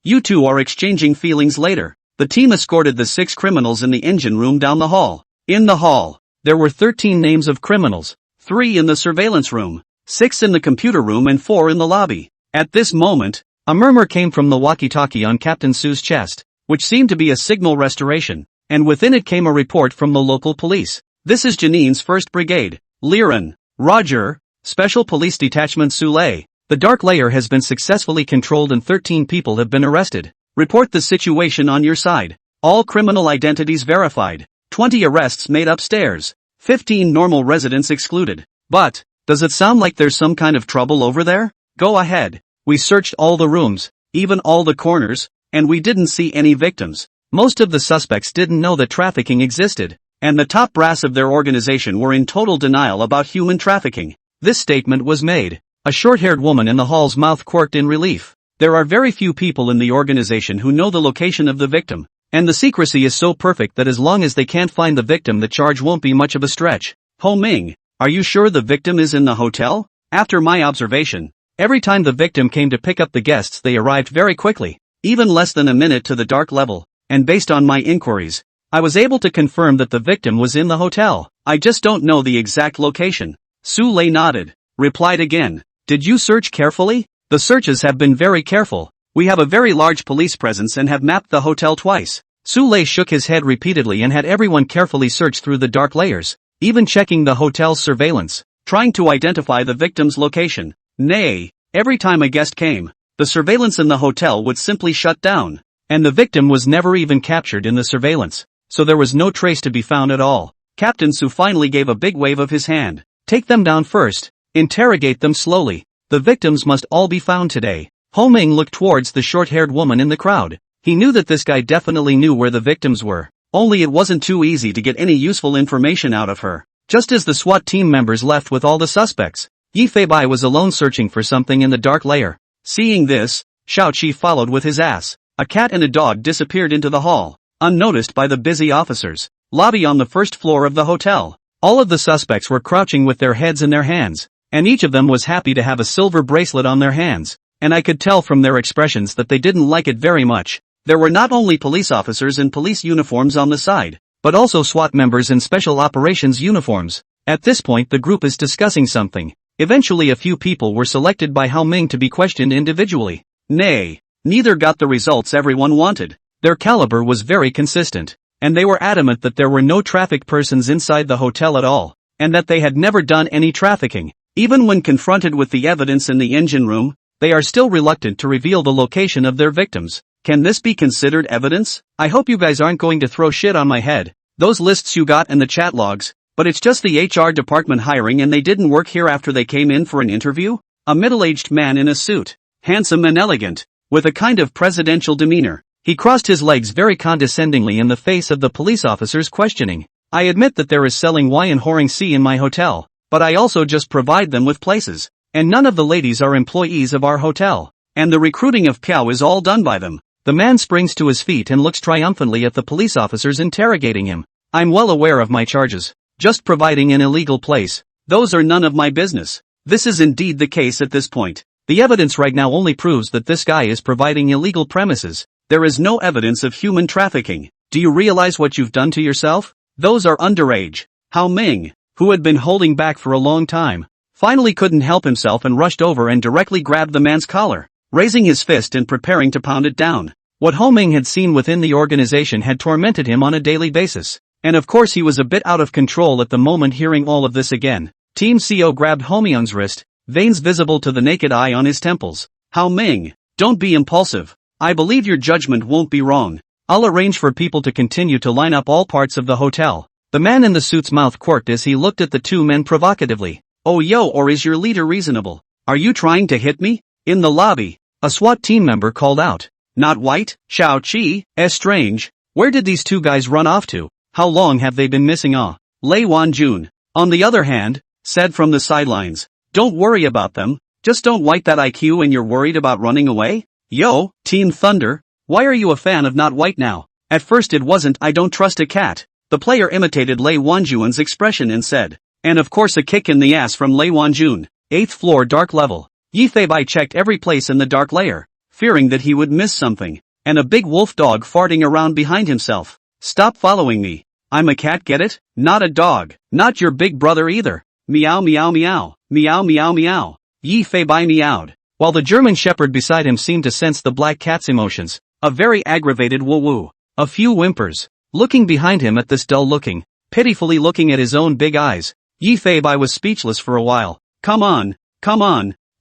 [SPEAKER 1] you two are exchanging feelings later. The team escorted the 6 criminals in the engine room down the hall. In the hall, there were 13 names of criminals, 3 in the surveillance room, 6 in the computer room and 4 in the lobby. At this moment, a murmur came from the walkie-talkie on Captain Su's chest, which seemed to be a signal restoration, and within it came a report from the local police. This is Janine's 1st Brigade. Liren, Roger, Special Police Detachment Sule. The Dark Layer has been successfully controlled and 13 people have been arrested. Report the situation on your side. All criminal identities verified. 20 arrests made upstairs. 15 normal residents excluded. But, does it sound like there's some kind of trouble over there? Go ahead. We searched all the rooms, even all the corners, and we didn't see any victims. Most of the suspects didn't know that trafficking existed, and the top brass of their organization were in total denial about human trafficking. This statement was made. A short-haired woman in the hall's mouth quirked in relief. There are very few people in the organization who know the location of the victim, and the secrecy is so perfect that as long as they can't find the victim, the charge won't be much of a stretch. Ho Ming, are you sure the victim is in the hotel? After my observation, every time the victim came to pick up the guests, they arrived very quickly, even less than a minute to the dark level, and based on my inquiries, I was able to confirm that the victim was in the hotel. I just don't know the exact location. Su Lei nodded, replied again. Did you search carefully? The searches have been very careful. We have a very large police presence and have mapped the hotel twice. Su Lei shook his head repeatedly and had everyone carefully search through the dark layers, even checking the hotel's surveillance, trying to identify the victim's location. Nay, every time a guest came, the surveillance in the hotel would simply shut down, and the victim was never even captured in the surveillance, so there was no trace to be found at all. Captain Su finally gave a big wave of his hand. Take them down first. Interrogate them slowly. The victims must all be found today. Ho Ming looked towards the short-haired woman in the crowd. He knew that this guy definitely knew where the victims were, only it wasn't too easy to get any useful information out of her. Just as the SWAT team members left with all the suspects, Yifei Bai was alone searching for something in the dark layer. Seeing this, Xiaoqi followed with his ass. A cat and a dog disappeared into the hall, unnoticed by the busy officers. Lobby on the 1st floor of the hotel. All of the suspects were crouching with their heads in their hands, and each of them was happy to have a silver bracelet on their hands, and I could tell from their expressions that they didn't like it very much. There were not only police officers in police uniforms on the side, but also SWAT members in special operations uniforms. At this point the group is discussing something. Eventually a few people were selected by Hao Ming to be questioned individually. Nay, neither got the results everyone wanted. Their caliber was very consistent, and they were adamant that there were no trafficked persons inside the hotel at all, and that they had never done any trafficking. Even when confronted with the evidence in the engine room, they are still reluctant to reveal the location of their victims. Can this be considered evidence? I hope you guys aren't going to throw shit on my head. Those lists you got and the chat logs, but it's just the HR department hiring and they didn't work here after they came in for an interview? A middle-aged man in a suit, handsome and elegant, with a kind of presidential demeanor. He crossed his legs very condescendingly in the face of the police officers questioning. I admit that there is selling Y and whoring C in my hotel, but I also just provide them with places, and none of the ladies are employees of our hotel, and the recruiting of Piao is all done by them. The man springs to his feet and looks triumphantly at the police officers interrogating him. I'm well aware of my charges. Just providing an illegal place. Those are none of my business. This is indeed the case at this point. The evidence right now only proves that this guy is providing illegal premises. There is no evidence of human trafficking. Do you realize what you've done to yourself? Those are underage. Hao Ming, who had been holding back for a long time, finally couldn't help himself and rushed over and directly grabbed the man's collar, raising his fist and preparing to pound it down. What Hao Ming had seen within the organization had tormented him on a daily basis. And of course he was a bit out of control at the moment hearing all of this again. Team CO grabbed Ho Myung's wrist, veins visible to the naked eye on his temples. Hao Ming, don't be impulsive. I believe your judgment won't be wrong. I'll arrange for people to continue to line up all parts of the hotel. The man in the suit's mouth quirked as he looked at the two men provocatively. Oh yo, or is your leader reasonable? Are you trying to hit me? In the lobby, a SWAT team member called out. Not white, Shao Chi, strange. Where did these two guys run off to? How long have they been missing? Lei Wanjun, on the other hand, said from the sidelines. Don't worry about them, just don't white that IQ and you're worried about running away? Yo, Team Thunder, why are you a fan of Not White now? At first it wasn't I don't trust a cat. The player imitated Lei Wanjun's expression and said. And of course a kick in the ass from Lei Wanjun. 8th floor dark level. Yi Feibai checked every place in the dark layer, fearing that he would miss something. And a big wolf dog farting around behind himself. Stop following me. I'm a cat, get it? Not a dog. Not your big brother either. Meow meow meow. Meow meow meow. Yi Feibai meowed, while the German shepherd beside him seemed to sense the black cat's emotions. A very aggravated woo-woo. A few whimpers. Looking behind him at this dull-looking, pitifully looking at his own big eyes, Yi Feibai was speechless for a while. Come on.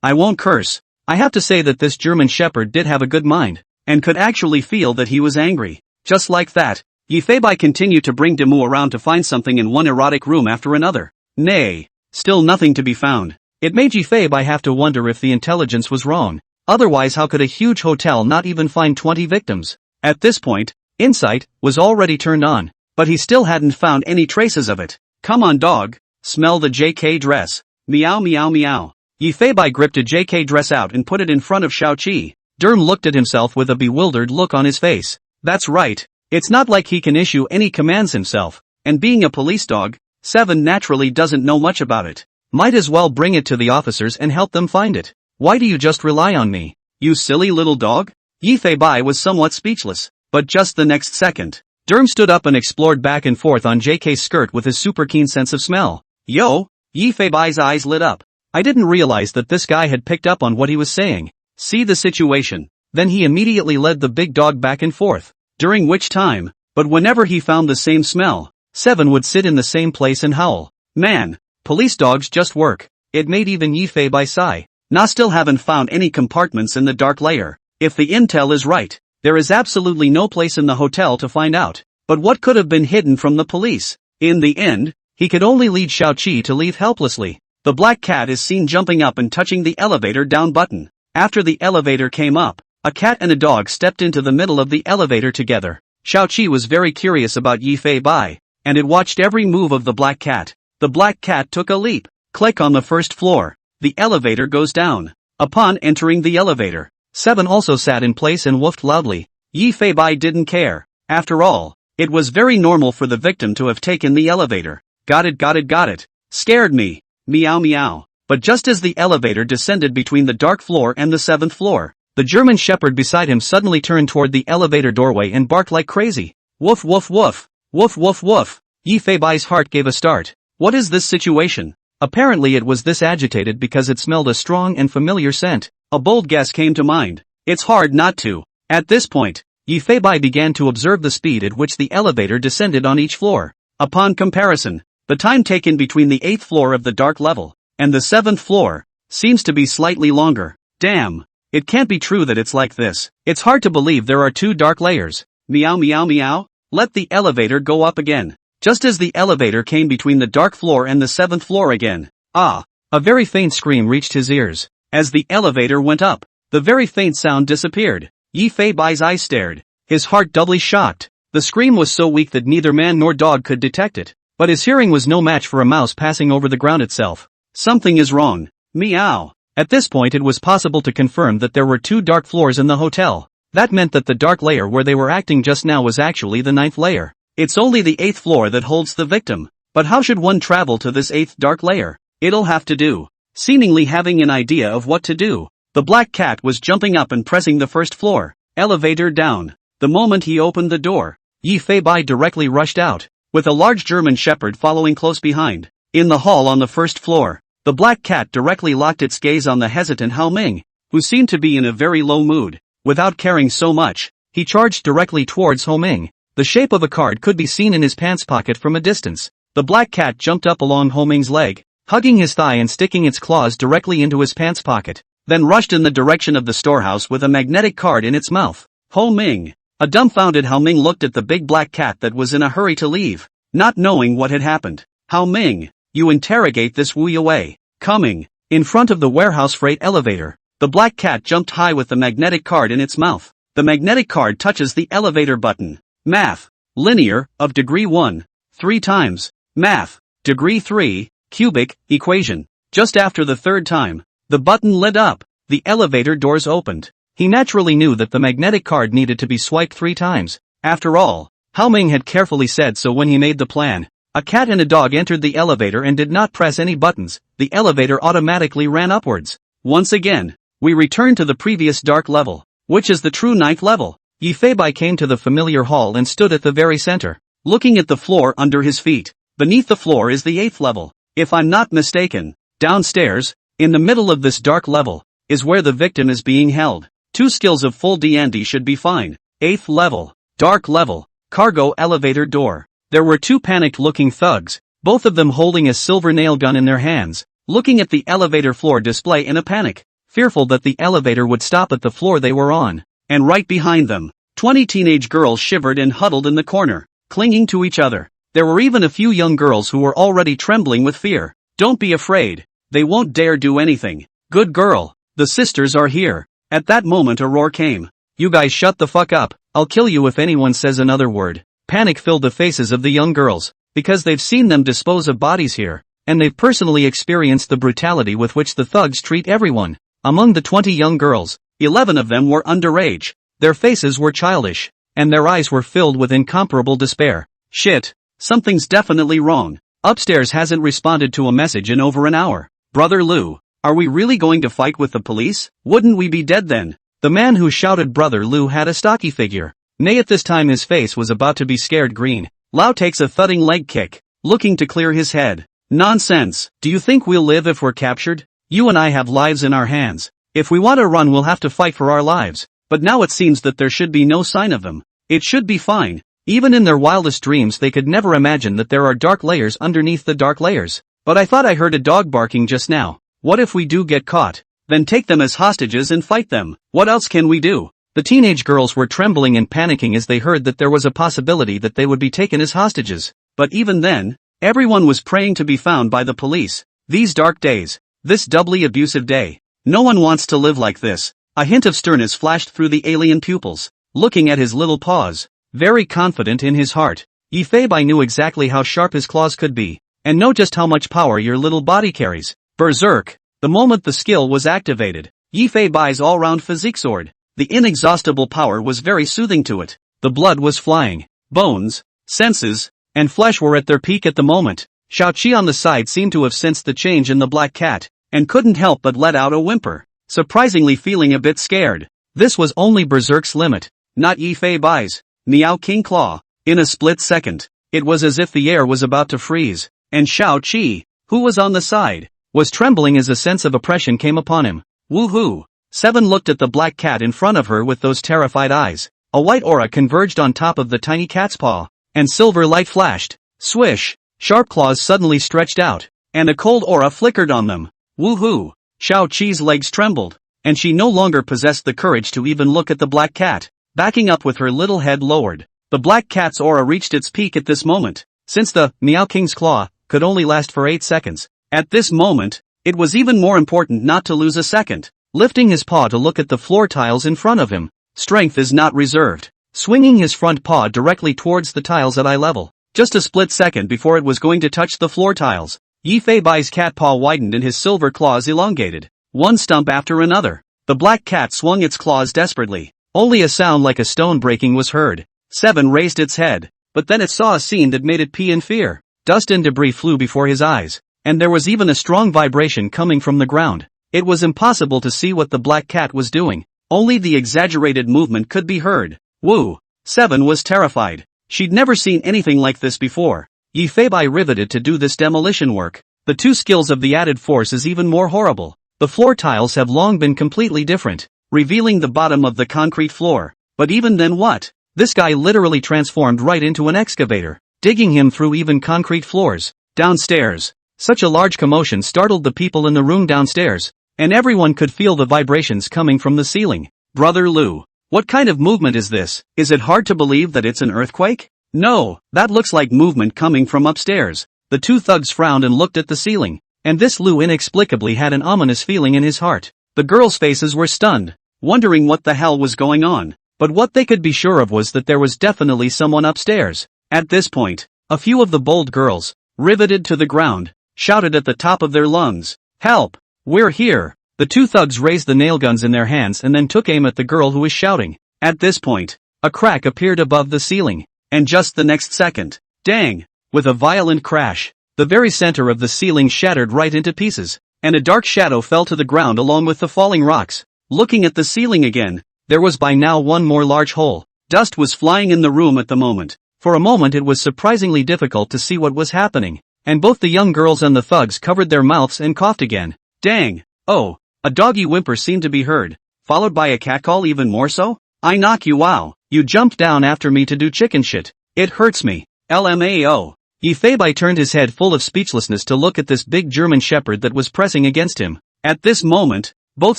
[SPEAKER 1] I won't curse. I have to say that this German shepherd did have a good mind, and could actually feel that he was angry. Just like that, Yi Feibai continued to bring Demu around to find something in one erotic room after another. Nay, still nothing to be found. It made Yi Feibai have to wonder if the intelligence was wrong. Otherwise how could a huge hotel not even find 20 victims? At this point, insight was already turned on, but he still hadn't found any traces of it. Come on dog, smell the JK dress. Meow meow meow. Yi Feibai gripped a JK dress out and put it in front of Shao Chi. Derm looked at himself with a bewildered look on his face. That's right, it's not like he can issue any commands himself, and being a police dog, 7 naturally doesn't know much about it. Might as well bring it to the officers and help them find it. Why do you just rely on me? You silly little dog? Yi Feibai was somewhat speechless, but just the next second, Derm stood up and explored back and forth on JK's skirt with his super keen sense of smell. Yo, Yi Feibai's eyes lit up. I didn't realize that this guy had picked up on what he was saying. See the situation. Then he immediately led the big dog back and forth, during which time, but whenever he found the same smell, 7 would sit in the same place and howl. Man, police dogs just work. It made even Yi Feibai sigh. Nah, still haven't found any compartments in the dark layer. If the intel is right, there is absolutely no place in the hotel to find out. But what could have been hidden from the police? In the end, he could only lead Shao Chi to leave helplessly. The black cat is seen jumping up and touching the elevator down button. After the elevator came up, a cat and a dog stepped into the middle of the elevator together. Shao Chi was very curious about Yi Feibai, and it watched every move of the black cat. The black cat took a leap. Click on the first floor. The elevator goes down. Upon entering the elevator, 7 also sat in place and woofed loudly. Yi Feibai didn't care. After all, it was very normal for the victim to have taken the elevator. Got it. Scared me. Meow meow. But just as the elevator descended between the dark floor and the 7th floor, the German shepherd beside him suddenly turned toward the elevator doorway and barked like crazy. Woof woof woof. Woof woof woof. Yi Feibai's heart gave a start. What is this situation? Apparently it was this agitated because it smelled a strong and familiar scent. A bold guess came to mind. It's hard not to. At this point, Yi Feibai began to observe the speed at which the elevator descended on each floor. Upon comparison, the time taken between the 8th floor of the dark level and the 7th floor seems to be slightly longer. Damn, it can't be true that it's like this. It's hard to believe there are 2 dark layers. Meow meow meow. Let the elevator go up again. Just as the elevator came between the dark floor and the 7th floor again. Ah! A very faint scream reached his ears. As the elevator went up, the very faint sound disappeared. Yi Feibai's eyes stared, his heart doubly shocked. The scream was so weak that neither man nor dog could detect it, but his hearing was no match for a mouse passing over the ground itself. Something is wrong. Meow. At this point it was possible to confirm that there were 2 dark floors in the hotel. That meant that the dark layer where they were acting just now was actually the 9th layer. It's only the 8th floor that holds the victim. But how should one travel to this 8th dark layer? It'll have to do. Seemingly having an idea of what to do, the black cat was jumping up and pressing the 1st floor elevator down. The moment he opened the door, Yi Feibai directly rushed out, with a large German shepherd following close behind. In the hall on the 1st floor, the black cat directly locked its gaze on the hesitant Hao Ming, who seemed to be in a very low mood. Without caring so much, he charged directly towards Hao Ming. The shape of a card could be seen in his pants pocket from a distance. The black cat jumped up along Hao Ming's leg, hugging his thigh and sticking its claws directly into his pants pocket, then rushed in the direction of the storehouse with a magnetic card in its mouth. Ho Ming. A dumbfounded Hao Ming looked at the big black cat that was in a hurry to leave, not knowing what had happened. Hao Ming, you interrogate this Wu Yue. Coming. In front of the warehouse freight elevator, the black cat jumped high with the magnetic card in its mouth. The magnetic card touches the elevator button. Math. Linear, of degree 1. 3 times. Math. Degree 3, cubic, equation. Just after the third time, the button lit up. The elevator doors opened. He naturally knew that the magnetic card needed to be swiped 3 times. After all, Hao Ming had carefully said so when he made the plan. A cat and a dog entered the elevator and did not press any buttons. The elevator automatically ran upwards. Once again, we return to the previous dark level, which is the true 9th level. Yi Feibai came to the familiar hall and stood at the very center, looking at the floor under his feet. Beneath the floor is the 8th level. If I'm not mistaken, downstairs, in the middle of this dark level, is where the victim is being held. 2 skills of full D&D should be fine. 8th level, dark level, cargo elevator door. There were 2 panicked-looking thugs, both of them holding a silver nail gun in their hands, looking at the elevator floor display in a panic, fearful that the elevator would stop at the floor they were on. And right behind them, 20 teenage girls shivered and huddled in the corner, clinging to each other. There were even a few young girls who were already trembling with fear. Don't be afraid. They won't dare do anything. Good girl. The sisters are here. At that moment a roar came. You guys shut the fuck up. I'll kill you if anyone says another word. Panic filled the faces of the young girls, because they've seen them dispose of bodies here, and they've personally experienced the brutality with which the thugs treat everyone. Among the 20 young girls, 11 of them were underage. Their faces were childish, and their eyes were filled with incomparable despair. Shit. Something's definitely wrong. Upstairs hasn't responded to a message in over an hour. Brother Liu, are we really going to fight with the police? Wouldn't we be dead then? The man who shouted Brother Liu had a stocky figure. Nay, at this time his face was about to be scared green. Lao takes a thudding leg kick, looking to clear his head. Nonsense. Do you think we'll live if we're captured? You and I have lives in our hands. If we want to run we'll have to fight for our lives. But now it seems that there should be no sign of them. It should be fine. Even in their wildest dreams they could never imagine that there are dark layers underneath the dark layers. But I thought I heard a dog barking just now. What if we do get caught? Then take them as hostages and fight them. What else can we do? The teenage girls were trembling and panicking as they heard that there was a possibility that they would be taken as hostages. But even then, everyone was praying to be found by the police. These dark days, this doubly abusive day. No one wants to live like this. A hint of sternness flashed through the alien pupils, looking at his little paws, very confident in his heart. Yi Feibai knew exactly how sharp his claws could be, and know just how much power your little body carries. Berserk. The moment the skill was activated, Yi Feibai's all-round physique soared. The inexhaustible power was very soothing to it. The blood was flying. Bones, senses, and flesh were at their peak at the moment. Xiao Qi on the side seemed to have sensed the change in the black cat, and couldn't help but let out a whimper, surprisingly feeling a bit scared. This was only Berserk's limit, not Yi Feibai's. Miao King Claw. In a split second, it was as if the air was about to freeze, and Xiao Qi, who was on the side, was trembling as a sense of oppression came upon him. Woohoo! 7 looked at the black cat in front of her with those terrified eyes. A white aura converged on top of the tiny cat's paw, and silver light flashed. Swish! Sharp claws suddenly stretched out, and a cold aura flickered on them. Woohoo! Xiao Qi's legs trembled, and she no longer possessed the courage to even look at the black cat, backing up with her little head lowered. The black cat's aura reached its peak at this moment, since the Miao King's claw could only last for 8 seconds. At this moment, it was even more important not to lose a second. Lifting his paw to look at the floor tiles in front of him, strength is not reserved. Swinging his front paw directly towards the tiles at eye level, just a split second before it was going to touch the floor tiles, Yi Feibai's cat paw widened and his silver claws elongated, one stump after another. The black cat swung its claws desperately. Only a sound like a stone breaking was heard. 7 raised its head, but then it saw a scene that made it pee in fear. Dust and debris flew before his eyes, and there was even a strong vibration coming from the ground. It was impossible to see what the black cat was doing. Only the exaggerated movement could be heard. Woo! 7 was terrified. She'd never seen anything like this before. Yi Feibai riveted to do this demolition work. The 2 skills of the added force is even more horrible. The floor tiles have long been completely different, revealing the bottom of the concrete floor. But even then what? This guy literally transformed right into an excavator, digging him through even concrete floors. Downstairs, Such a large commotion startled the people in the room downstairs, and everyone could feel the vibrations coming from the ceiling. Brother Lou, what kind of movement is this? Is it hard to believe that it's an earthquake? No, that looks like movement coming from upstairs. The two thugs frowned and looked at the ceiling, and this Lou inexplicably had an ominous feeling in his heart. The girls' faces were stunned, wondering what the hell was going on, but what they could be sure of was that there was definitely someone upstairs. At this point, a few of the bold girls, riveted to the ground, shouted at the top of their lungs, "Help! We're here!" The two thugs raised the nail guns in their hands and then took aim at the girl who was shouting. At this point, a crack appeared above the ceiling, and just the next second, dang! With a violent crash, the very center of the ceiling shattered right into pieces, and a dark shadow fell to the ground along with the falling rocks. Looking at the ceiling again, there was by now one more large hole. Dust was flying in the room at the moment. For a moment it was surprisingly difficult to see what was happening, and both the young girls and the thugs covered their mouths and coughed again. Dang! Oh! A doggy whimper seemed to be heard, followed by a catcall even more so. I knock you wow! You jumped down after me to do chicken shit. It hurts me. LMAO. Yifei turned his head full of speechlessness to look at this big German shepherd that was pressing against him. At this moment, both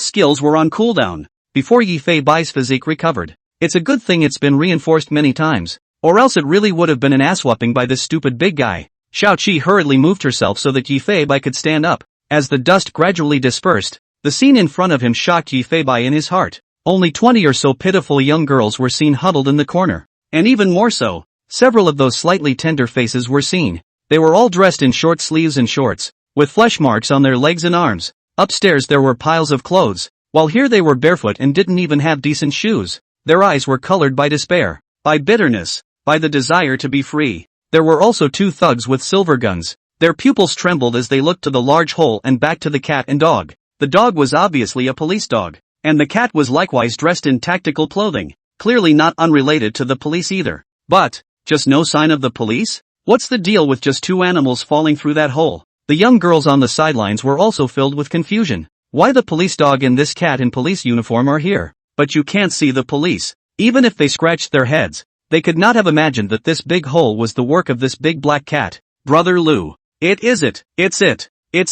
[SPEAKER 1] skills were on cooldown, before Yifei's physique recovered. It's a good thing it's been reinforced many times, or else it really would have been an ass-whopping by this stupid big guy. Xiaoqi hurriedly moved herself so that Yifei could stand up. As the dust gradually dispersed, the scene in front of him shocked Yifei in his heart. Only 20 or so pitiful young girls were seen huddled in the corner. And even more so, several of those slightly tender faces were seen. They were all dressed in short sleeves and shorts, with flesh marks on their legs and arms. Upstairs there were piles of clothes, while here they were barefoot and didn't even have decent shoes. Their eyes were colored by despair, by bitterness, by the desire to be free. There were also two thugs with silver guns. Their pupils trembled as they looked to the large hole and back to the cat and dog. The dog was obviously a police dog, and the cat was likewise dressed in tactical clothing, clearly not unrelated to the police either. But, just no sign of the police? What's the deal with just two animals falling through that hole? The young girls on the sidelines were also filled with confusion. Why the police dog and this cat in police uniform are here? But you can't see the police. Even if they scratched their heads, they could not have imagined that this big hole was the work of this big black cat. Brother Lou. It's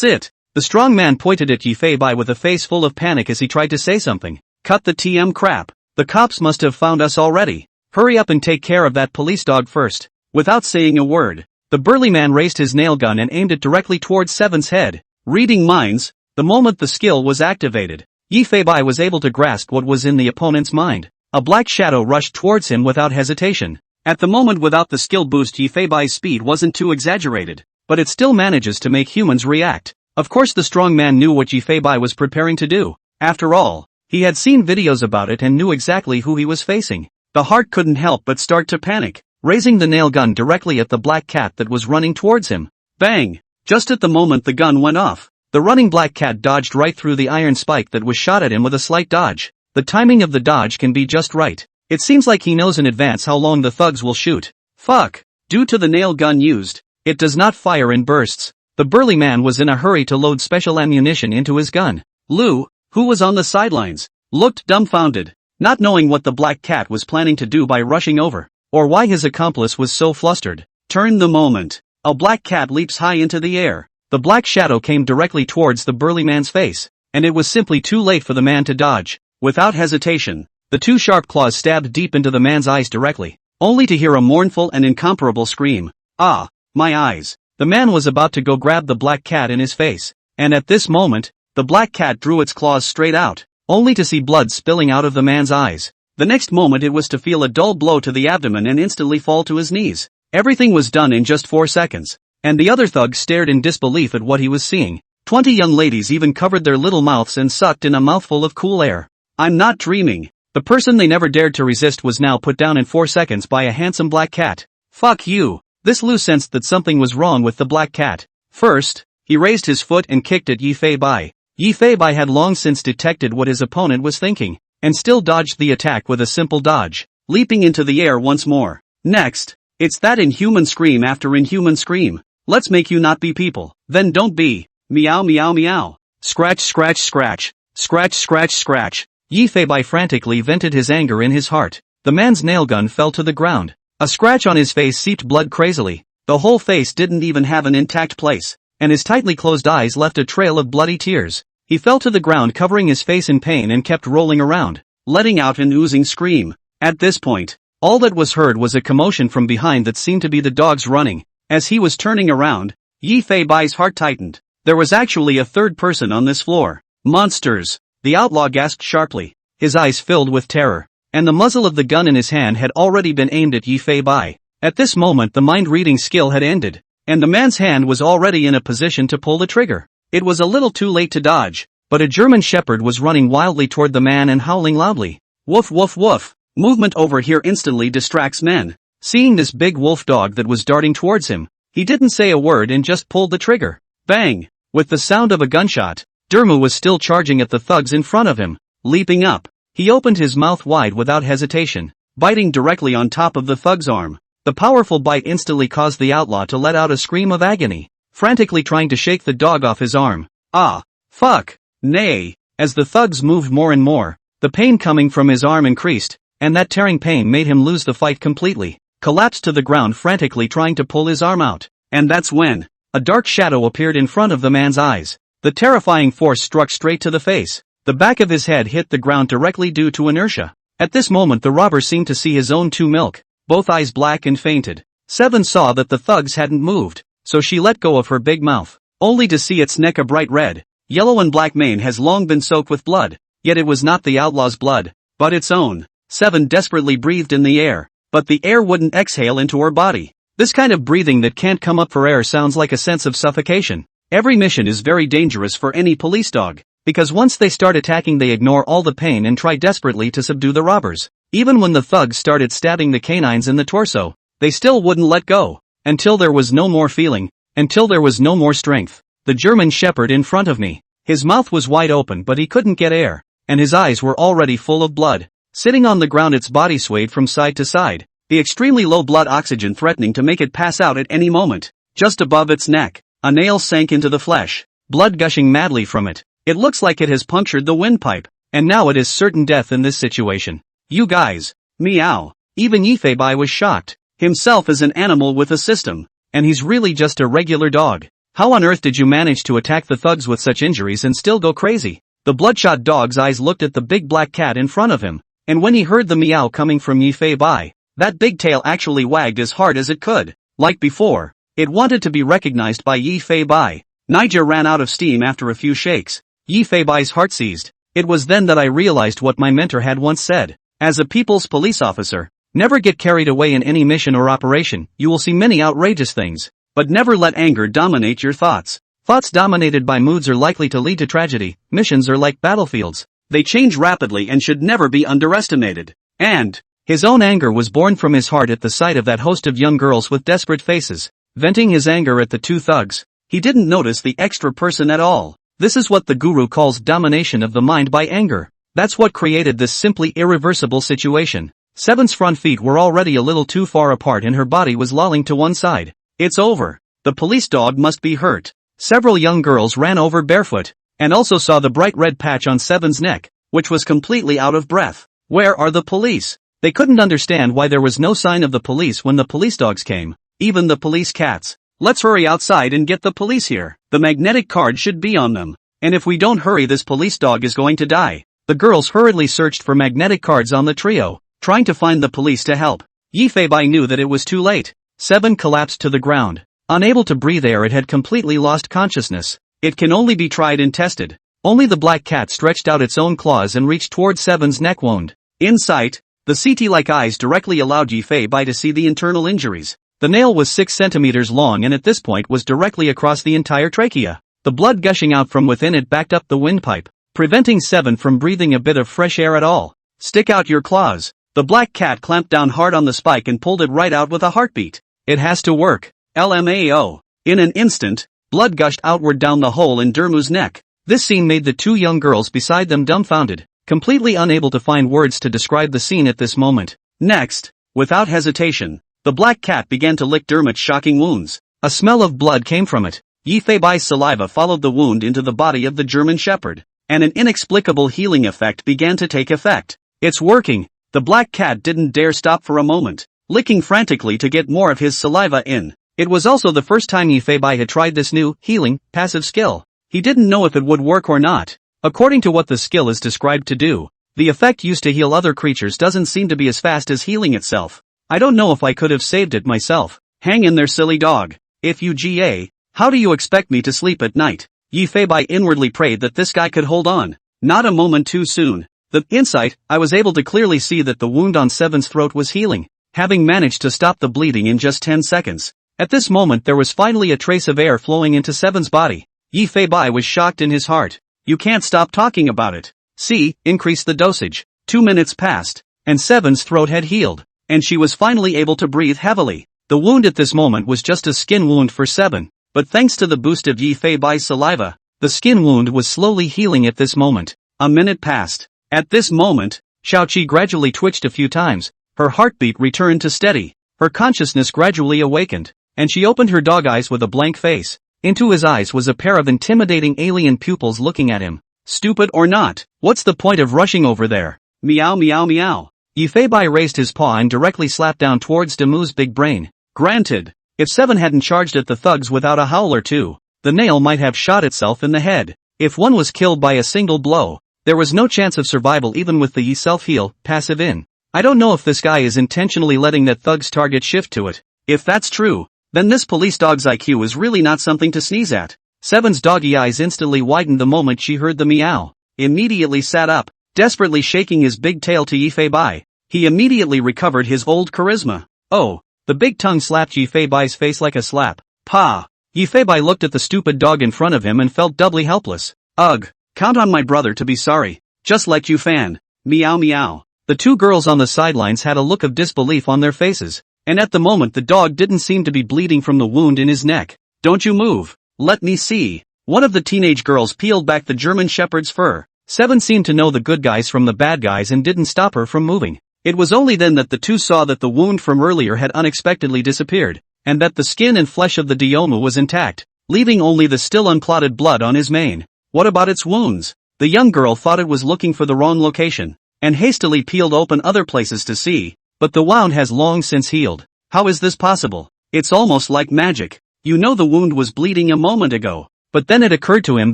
[SPEAKER 1] it. The strong man pointed at Yifei with a face full of panic as he tried to say something. Cut the TM crap. The cops must have found us already. Hurry up and take care of that police dog first. Without saying a word, the burly man raised his nail gun and aimed it directly towards Seven's head. Reading minds, the moment the skill was activated, Yifei was able to grasp what was in the opponent's mind. A black shadow rushed towards him without hesitation. At the moment without the skill boost Yifei's speed wasn't too exaggerated, but it still manages to make humans react. Of course the strong man knew what Yifei was preparing to do. After all, he had seen videos about it and knew exactly who he was facing. The heart couldn't help but start to panic, raising the nail gun directly at the black cat that was running towards him. Bang! Just at the moment the gun went off, the running black cat dodged right through the iron spike that was shot at him with a slight dodge. The timing of the dodge can be just right. It seems like he knows in advance how long the thugs will shoot. Fuck! Due to the nail gun used, it does not fire in bursts. The burly man was in a hurry to load special ammunition into his gun. Lou, who was on the sidelines, looked dumbfounded, not knowing what the black cat was planning to do by rushing over, or why his accomplice was so flustered. Turn the moment. A black cat leaps high into the air. The black shadow came directly towards the burly man's face, and it was simply too late for the man to dodge. Without hesitation, the two sharp claws stabbed deep into the man's eyes directly, only to hear a mournful and incomparable scream. Ah, my eyes. The man was about to go grab the black cat in his face, and at this moment, the black cat drew its claws straight out, only to see blood spilling out of the man's eyes. The next moment it was to feel a dull blow to the abdomen and instantly fall to his knees. Everything was done in just 4 seconds, and the other thug stared in disbelief at what he was seeing. 20 young ladies even covered their little mouths and sucked in a mouthful of cool air. I'm not dreaming. The person they never dared to resist was now put down in 4 seconds by a handsome black cat. Fuck you. This Lou sensed that something was wrong with the black cat. First, he raised his foot and kicked at Yifei. Yifei had long since detected what his opponent was thinking, and still dodged the attack with a simple dodge, leaping into the air once more. Next, it's that inhuman scream after inhuman scream. Let's make you not be people. Then don't be. Meow meow meow. Scratch scratch scratch. Scratch scratch scratch. Yifei frantically vented his anger in his heart. The man's nail gun fell to the ground. A scratch on his face seeped blood crazily. The whole face didn't even have an intact place. and his tightly closed eyes left a trail of bloody tears. He fell to the ground covering his face in pain and kept rolling around, letting out an oozing scream. At this point, all that was heard was a commotion from behind that seemed to be the dogs running. As he was turning around, Yi Fei Bai's heart tightened. There was actually a third person on this floor. Monsters! The outlaw gasped sharply, his eyes filled with terror, and the muzzle of the gun in his hand had already been aimed at Yi Fei Bai. At this moment the mind-reading skill had ended, and the man's hand was already in a position to pull the trigger. It was a little too late to dodge, but a German shepherd was running wildly toward the man and howling loudly. Woof woof woof! Movement over here instantly distracts men. Seeing this big wolf dog that was darting towards him, he didn't say a word and just pulled the trigger. Bang! With the sound of a gunshot, Dermu was still charging at the thugs in front of him. Leaping up, he opened his mouth wide without hesitation, biting directly on top of the thug's arm. The powerful bite instantly caused the outlaw to let out a scream of agony, frantically trying to shake the dog off his arm. Ah! Fuck! Nay! As the thugs moved more and more, the pain coming from his arm increased, and that tearing pain made him lose the fight completely, collapsed to the ground frantically trying to pull his arm out. And that's when a dark shadow appeared in front of the man's eyes. The terrifying force struck straight to the face. The back of his head hit the ground directly due to inertia. At this moment the robber seemed to see his own two milk, both eyes black, and fainted. Seven saw that the thugs hadn't moved, so she let go of her big mouth, only to see its neck a bright red. Yellow and black mane has long been soaked with blood, yet it was not the outlaw's blood, but its own. Seven desperately breathed in the air, but the air wouldn't exhale into her body. This kind of breathing that can't come up for air sounds like a sense of suffocation. Every mission is very dangerous for any police dog, because once they start attacking they ignore all the pain and try desperately to subdue the robbers. Even when the thugs started stabbing the canines in the torso, they still wouldn't let go, until there was no more feeling, until there was no more strength. The German shepherd in front of me, his mouth was wide open but he couldn't get air, and his eyes were already full of blood. Sitting on the ground, its body swayed from side to side, the extremely low blood oxygen threatening to make it pass out at any moment. Just above its neck, a nail sank into the flesh, blood gushing madly from it. It looks like it has punctured the windpipe, and now it is certain death in this situation. You guys, meow. Even Yi Fei Bai was shocked. Himself is an animal with a system, and he's really just a regular dog. How on earth did you manage to attack the thugs with such injuries and still go crazy? The bloodshot dog's eyes looked at the big black cat in front of him, and when he heard the meow coming from Yi Fei Bai, that big tail actually wagged as hard as it could. Like before, it wanted to be recognized by Yi Fei Bai. Nija ran out of steam after a few shakes. Yi Fei Bai's heart seized. It was then that I realized what my mentor had once said. As a people's police officer, never get carried away in any mission or operation. You will see many outrageous things, but never let anger dominate your thoughts. Thoughts dominated by moods are likely to lead to tragedy. Missions are like battlefields. They change rapidly and should never be underestimated. And his own anger was born from his heart at the sight of that host of young girls with desperate faces, venting his anger at the two thugs. He didn't notice the extra person at all. This is what the guru calls domination of the mind by anger. That's what created this simply irreversible situation. Seven's front feet were already a little too far apart and her body was lolling to one side. It's over. The police dog must be hurt. Several young girls ran over barefoot, and also saw the bright red patch on Seven's neck, which was completely out of breath. Where are the police? They couldn't understand why there was no sign of the police when the police dogs came, even the police cats. Let's hurry outside and get the police here. The magnetic card should be on them, and if we don't hurry this police dog is going to die. The girls hurriedly searched for magnetic cards on the trio, trying to find the police to help. Yi Fei Bai knew that it was too late. Seven collapsed to the ground. Unable to breathe air, it had completely lost consciousness. It can only be tried and tested. Only the black cat stretched out its own claws and reached toward Seven's neck wound. In sight, the CT-like eyes directly allowed Yi Fei Bai to see the internal injuries. The nail was 6 centimeters long and at this point was directly across the entire trachea. The blood gushing out from within it backed up the windpipe, preventing Seven from breathing a bit of fresh air at all. Stick out your claws. The black cat clamped down hard on the spike and pulled it right out with a heartbeat. It has to work. LMAO. In an instant, blood gushed outward down the hole in Dermu's neck. This scene made the two young girls beside them dumbfounded, completely unable to find words to describe the scene at this moment. Next, without hesitation, the black cat began to lick Dermot's shocking wounds. A smell of blood came from it. Yi Fei Bai's saliva followed the wound into the body of the German shepherd, and an inexplicable healing effect began to take effect. It's working. The black cat didn't dare stop for a moment, licking frantically to get more of his saliva in. It was also the first time Yifei had tried this new, healing, passive skill. He didn't know if it would work or not. According to what the skill is described to do, the effect used to heal other creatures doesn't seem to be as fast as healing itself. I don't know if I could have saved it myself. Hang in there, silly dog. If you GA, how do you expect me to sleep at night? Yifei inwardly prayed that this guy could hold on. Not a moment too soon. The insight, I was able to clearly see that the wound on Seven's throat was healing, having managed to stop the bleeding in just 10 seconds. At this moment there was finally a trace of air flowing into Seven's body. Yifei was shocked in his heart. You can't stop talking about it. See, increase the dosage. 2 minutes passed, and Seven's throat had healed, and she was finally able to breathe heavily. The wound at this moment was just a skin wound for Seven, but thanks to the boost of Yifei's saliva, the skin wound was slowly healing at this moment. A minute passed. At this moment, Xiaoqi gradually twitched a few times, her heartbeat returned to steady, her consciousness gradually awakened, and she opened her dog eyes with a blank face. Into his eyes was a pair of intimidating alien pupils looking at him. Stupid or not, what's the point of rushing over there? Meow meow meow. Yifei raised his paw and directly slapped down towards Demu's big brain. Granted, if Seven hadn't charged at the thugs without a howl or two, the nail might have shot itself in the head. If one was killed by a single blow, there was no chance of survival even with the self-heal, passive in. I don't know if this guy is intentionally letting that thug's target shift to it. If that's true, then this police dog's IQ is really not something to sneeze at. Seven's doggy eyes instantly widened the moment she heard the meow. Immediately sat up, desperately shaking his big tail to Yifei. He immediately recovered his old charisma. Oh, the big tongue slapped Yifei's face like a slap. Pa! Yifei looked at the stupid dog in front of him and felt doubly helpless. Ugh, count on my brother to be sorry. Just like you fan. Meow meow. The two girls on the sidelines had a look of disbelief on their faces, and at the moment the dog didn't seem to be bleeding from the wound in his neck. Don't you move. Let me see. One of the teenage girls peeled back the German Shepherd's fur. Seven seemed to know the good guys from the bad guys and didn't stop her from moving. It was only then that the two saw that the wound from earlier had unexpectedly disappeared, and that the skin and flesh of the Diomu was intact, leaving only the still unclotted blood on his mane. What about its wounds? The young girl thought it was looking for the wrong location, and hastily peeled open other places to see, but the wound has long since healed. How is this possible? It's almost like magic. You know the wound was bleeding a moment ago, but then it occurred to him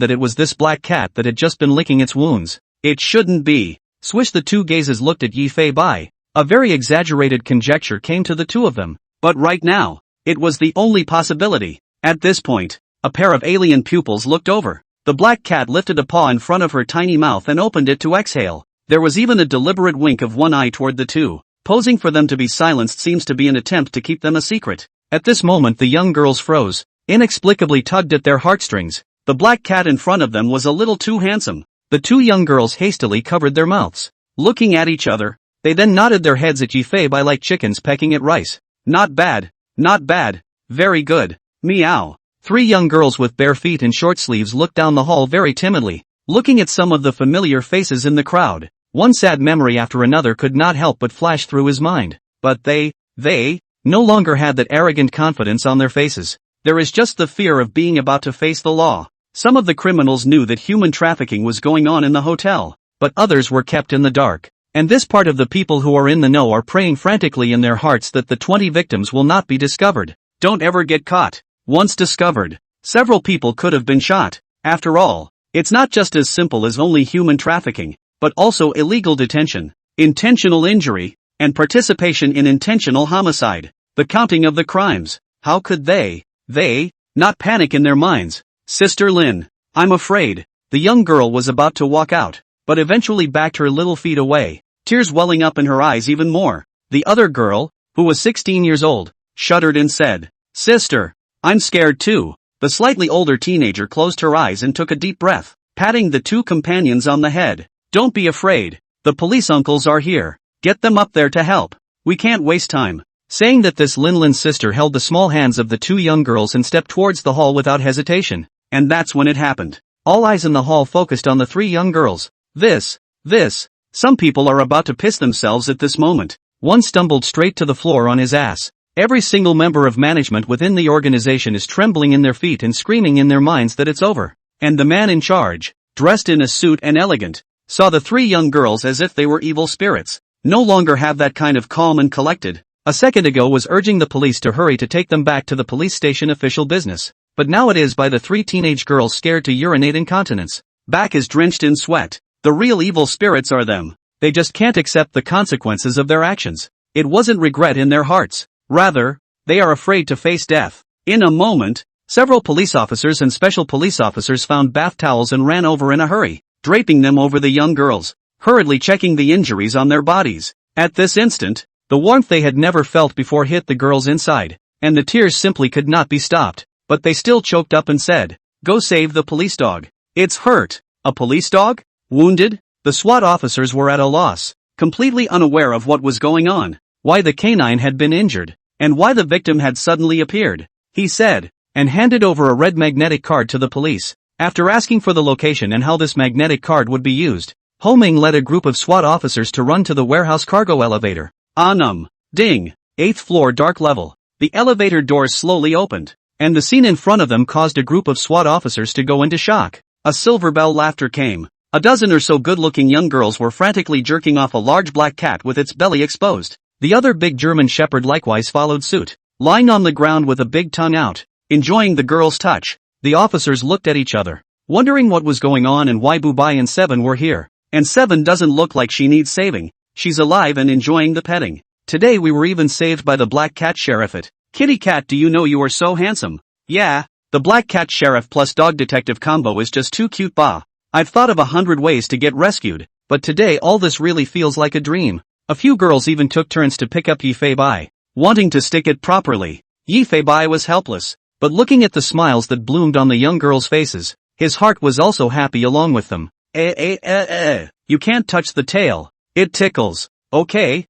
[SPEAKER 1] that it was this black cat that had just been licking its wounds. It shouldn't be. Swish. The two gazes looked at Yifei. A very exaggerated conjecture came to the two of them, but right now, it was the only possibility. At this point, a pair of alien pupils looked over. The black cat lifted a paw in front of her tiny mouth and opened it to exhale. There was even a deliberate wink of one eye toward the two. Posing for them to be silenced seems to be an attempt to keep them a secret. At this moment the young girls froze, inexplicably tugged at their heartstrings. The black cat in front of them was a little too handsome. The two young girls hastily covered their mouths, looking at each other. They then nodded their heads at Yifei like chickens pecking at rice. Not bad, not bad, very good. Meow. Three young girls with bare feet and short sleeves looked down the hall very timidly, looking at some of the familiar faces in the crowd. One sad memory after another could not help but flash through his mind. But they no longer had that arrogant confidence on their faces. There is just the fear of being about to face the law. Some of the criminals knew that human trafficking was going on in the hotel, but others were kept in the dark. And this part of the people who are in the know are praying frantically in their hearts that the 20 victims will not be discovered. Don't ever get caught. Once discovered, several people could have been shot. After all, it's not just as simple as only human trafficking, but also illegal detention, intentional injury, and participation in intentional homicide. The counting of the crimes. How could they not panic in their minds? Sister Lin, I'm afraid. The young girl was about to walk out, but eventually backed her little feet away, tears welling up in her eyes even more. The other girl, who was 16 years old, shuddered and said, Sister, I'm scared too. The slightly older teenager closed her eyes and took a deep breath, patting the two companions on the head. Don't be afraid. The police uncles are here. Get them up there to help. We can't waste time. Saying that, this Linlin's sister held the small hands of the two young girls and stepped towards the hall without hesitation. And that's when it happened. All eyes in the hall focused on the three young girls. Some people are about to piss themselves at this moment. One stumbled straight to the floor on his ass. Every single member of management within the organization is trembling in their feet and screaming in their minds that it's over. And the man in charge, dressed in a suit and elegant, saw the three young girls as if they were evil spirits. No longer have that kind of calm and collected. A second ago was urging the police to hurry to take them back to the police station official business. But now it is by the 3 teenage girls scared to urinate incontinence. Back is drenched in sweat. The real evil spirits are them. They just can't accept the consequences of their actions. It wasn't regret in their hearts. Rather, they are afraid to face death. In a moment, several police officers and special police officers found bath towels and ran over in a hurry, draping them over the young girls, hurriedly checking the injuries on their bodies. At this instant, the warmth they had never felt before hit the girls inside, and the tears simply could not be stopped. But they still choked up and said, "Go save the police dog. It's hurt." A police dog? Wounded? The SWAT officers were at a loss, completely unaware of what was going on, why the canine had been injured, and why the victim had suddenly appeared. He said, and handed over a red magnetic card to the police. After asking for the location and how this magnetic card would be used, Ho Ming led a group of SWAT officers to run to the warehouse cargo elevator. Ding. 8th floor dark level. The elevator doors slowly opened, and the scene in front of them caused a group of SWAT officers to go into shock. A silver bell laughter came. A dozen or so good-looking young girls were frantically jerking off a large black cat with its belly exposed. The other big German shepherd likewise followed suit, lying on the ground with a big tongue out, enjoying the girl's touch. The officers looked at each other, wondering what was going on and why Bubai and Seven were here. And Seven doesn't look like she needs saving. She's alive and enjoying the petting. Today we were even saved by the black cat sheriff at Kitty Cat. Do you know you are so handsome? Yeah, the black cat sheriff plus dog detective combo is just too cute. Bah. I've thought of 100 ways to get rescued, but today all this really feels like a dream. A few girls even took turns to pick up Yifei Bai, wanting to stick it properly. Yifei Bai was helpless, but looking at the smiles that bloomed on the young girls' faces, his heart was also happy along with them. You can't touch the tail. It tickles. Okay,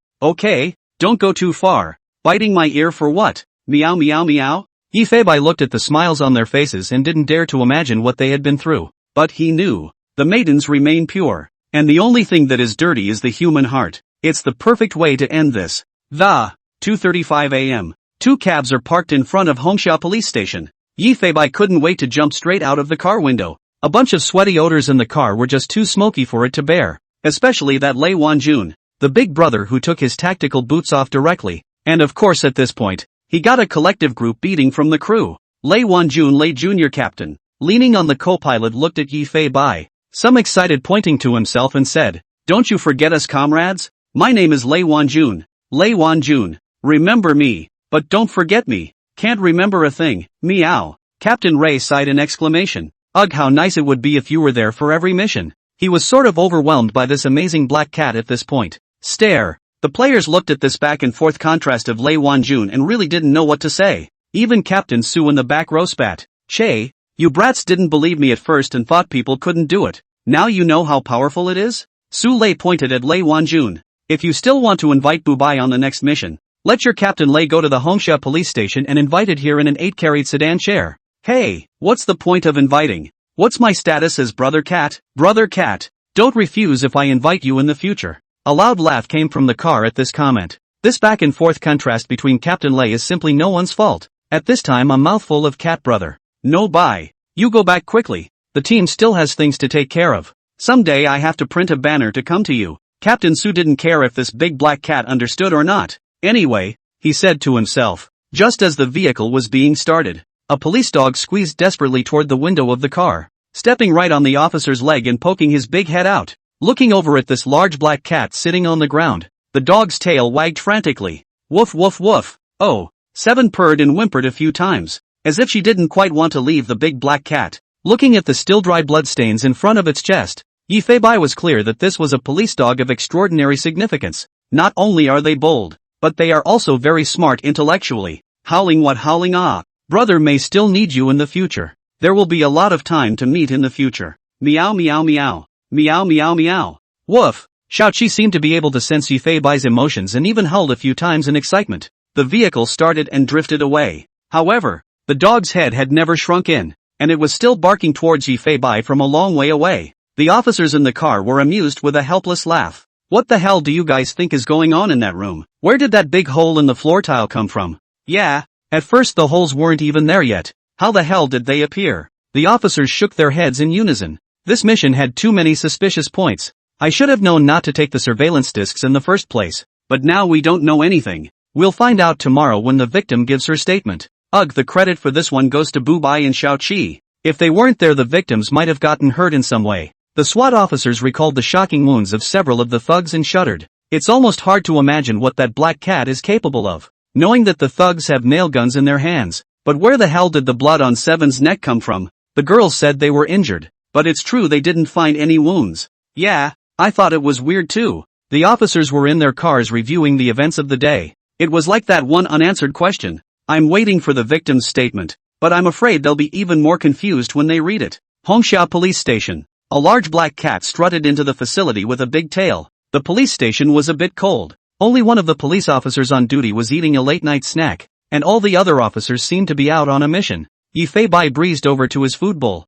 [SPEAKER 1] don't go too far. Biting my ear for what? Meow meow meow? Yifei Bai looked at the smiles on their faces and didn't dare to imagine what they had been through. But he knew. The maidens remain pure. And the only thing that is dirty is the human heart. It's the perfect way to end this. 2:35 a.m. 2 cabs are parked in front of Hongsha police station. Yifei Bai couldn't wait to jump straight out of the car window. A bunch of sweaty odors in the car were just too smoky for it to bear. Especially that Lei Wanjun, the big brother who took his tactical boots off directly. And of course at this point, he got a collective group beating from the crew. Lei Wanjun, Lei Junior Captain, leaning on the co-pilot, looked at Yifei Bai, some excited, pointing to himself and said, "Don't you forget us, comrades? My name is Lei Wanjun. Lei Wanjun. Remember me, but don't forget me." "Can't remember a thing, meow." Captain Ray sighed in exclamation. Ugh, how nice it would be if you were there for every mission. He was sort of overwhelmed by this amazing black cat at this point. Stare. The players looked at this back and forth contrast of Lei Wanjun and really didn't know what to say. Even Captain Su in the back row spat. "Che, you brats didn't believe me at first and thought people couldn't do it. Now you know how powerful it is?" Su Lei pointed at Lei Wanjun. "If you still want to invite Bubai on the next mission, let your Captain Lei go to the Hongsha police station and invite it here in an 8-carried sedan chair." "Hey, what's the point of inviting? What's my status as Brother Cat? Brother Cat, don't refuse if I invite you in the future." A loud laugh came from the car at this comment. This back and forth contrast between Captain Lei is simply no one's fault. At this time a mouthful of cat brother. "No, bye. You go back quickly. The team still has things to take care of. Someday I have to print a banner to come to you." Captain Su didn't care if this big black cat understood or not. "Anyway," he said to himself, just as the vehicle was being started. A police dog squeezed desperately toward the window of the car, stepping right on the officer's leg and poking his big head out. Looking over at this large black cat sitting on the ground, the dog's tail wagged frantically. "Woof woof woof." "Oh." Seven purred and whimpered a few times, as if she didn't quite want to leave the big black cat. Looking at the still dry bloodstains in front of its chest, Yifei Bai was clear that this was a police dog of extraordinary significance. Not only are they bold, but they are also very smart intellectually. Howling what howling? Ah. Brother may still need you in the future. There will be a lot of time to meet in the future. Meow meow meow. Meow meow meow. Woof. Shout. She seemed to be able to sense Yifei Bai's emotions and even howled a few times in excitement. The vehicle started and drifted away. However, the dog's head had never shrunk in, and it was still barking towards Yifei Bai from a long way away. The officers in the car were amused with a helpless laugh. "What the hell do you guys think is going on in that room? Where did that big hole in the floor tile come from?" "Yeah, at first the holes weren't even there yet. How the hell did they appear?" The officers shook their heads in unison. This mission had too many suspicious points. I should have known not to take the surveillance discs in the first place. But now we don't know anything. We'll find out tomorrow when the victim gives her statement. Ugh, the credit for this one goes to Bubai and Xiaoqi. If they weren't there, the victims might have gotten hurt in some way. The SWAT officers recalled the shocking wounds of several of the thugs and shuddered. It's almost hard to imagine what that black cat is capable of. Knowing that the thugs have nail guns in their hands. But where the hell did the blood on Seven's neck come from? The girls said they were injured. But it's true they didn't find any wounds. Yeah, I thought it was weird too. The officers were in their cars reviewing the events of the day. It was like that one unanswered question. I'm waiting for the victim's statement, but I'm afraid they'll be even more confused when they read it. Hongxiao Police Station. A large black cat strutted into the facility with a big tail. The police station was a bit cold. Only one of the police officers on duty was eating a late-night snack, and all the other officers seemed to be out on a mission. Yi Fei Bai breezed over to his food bowl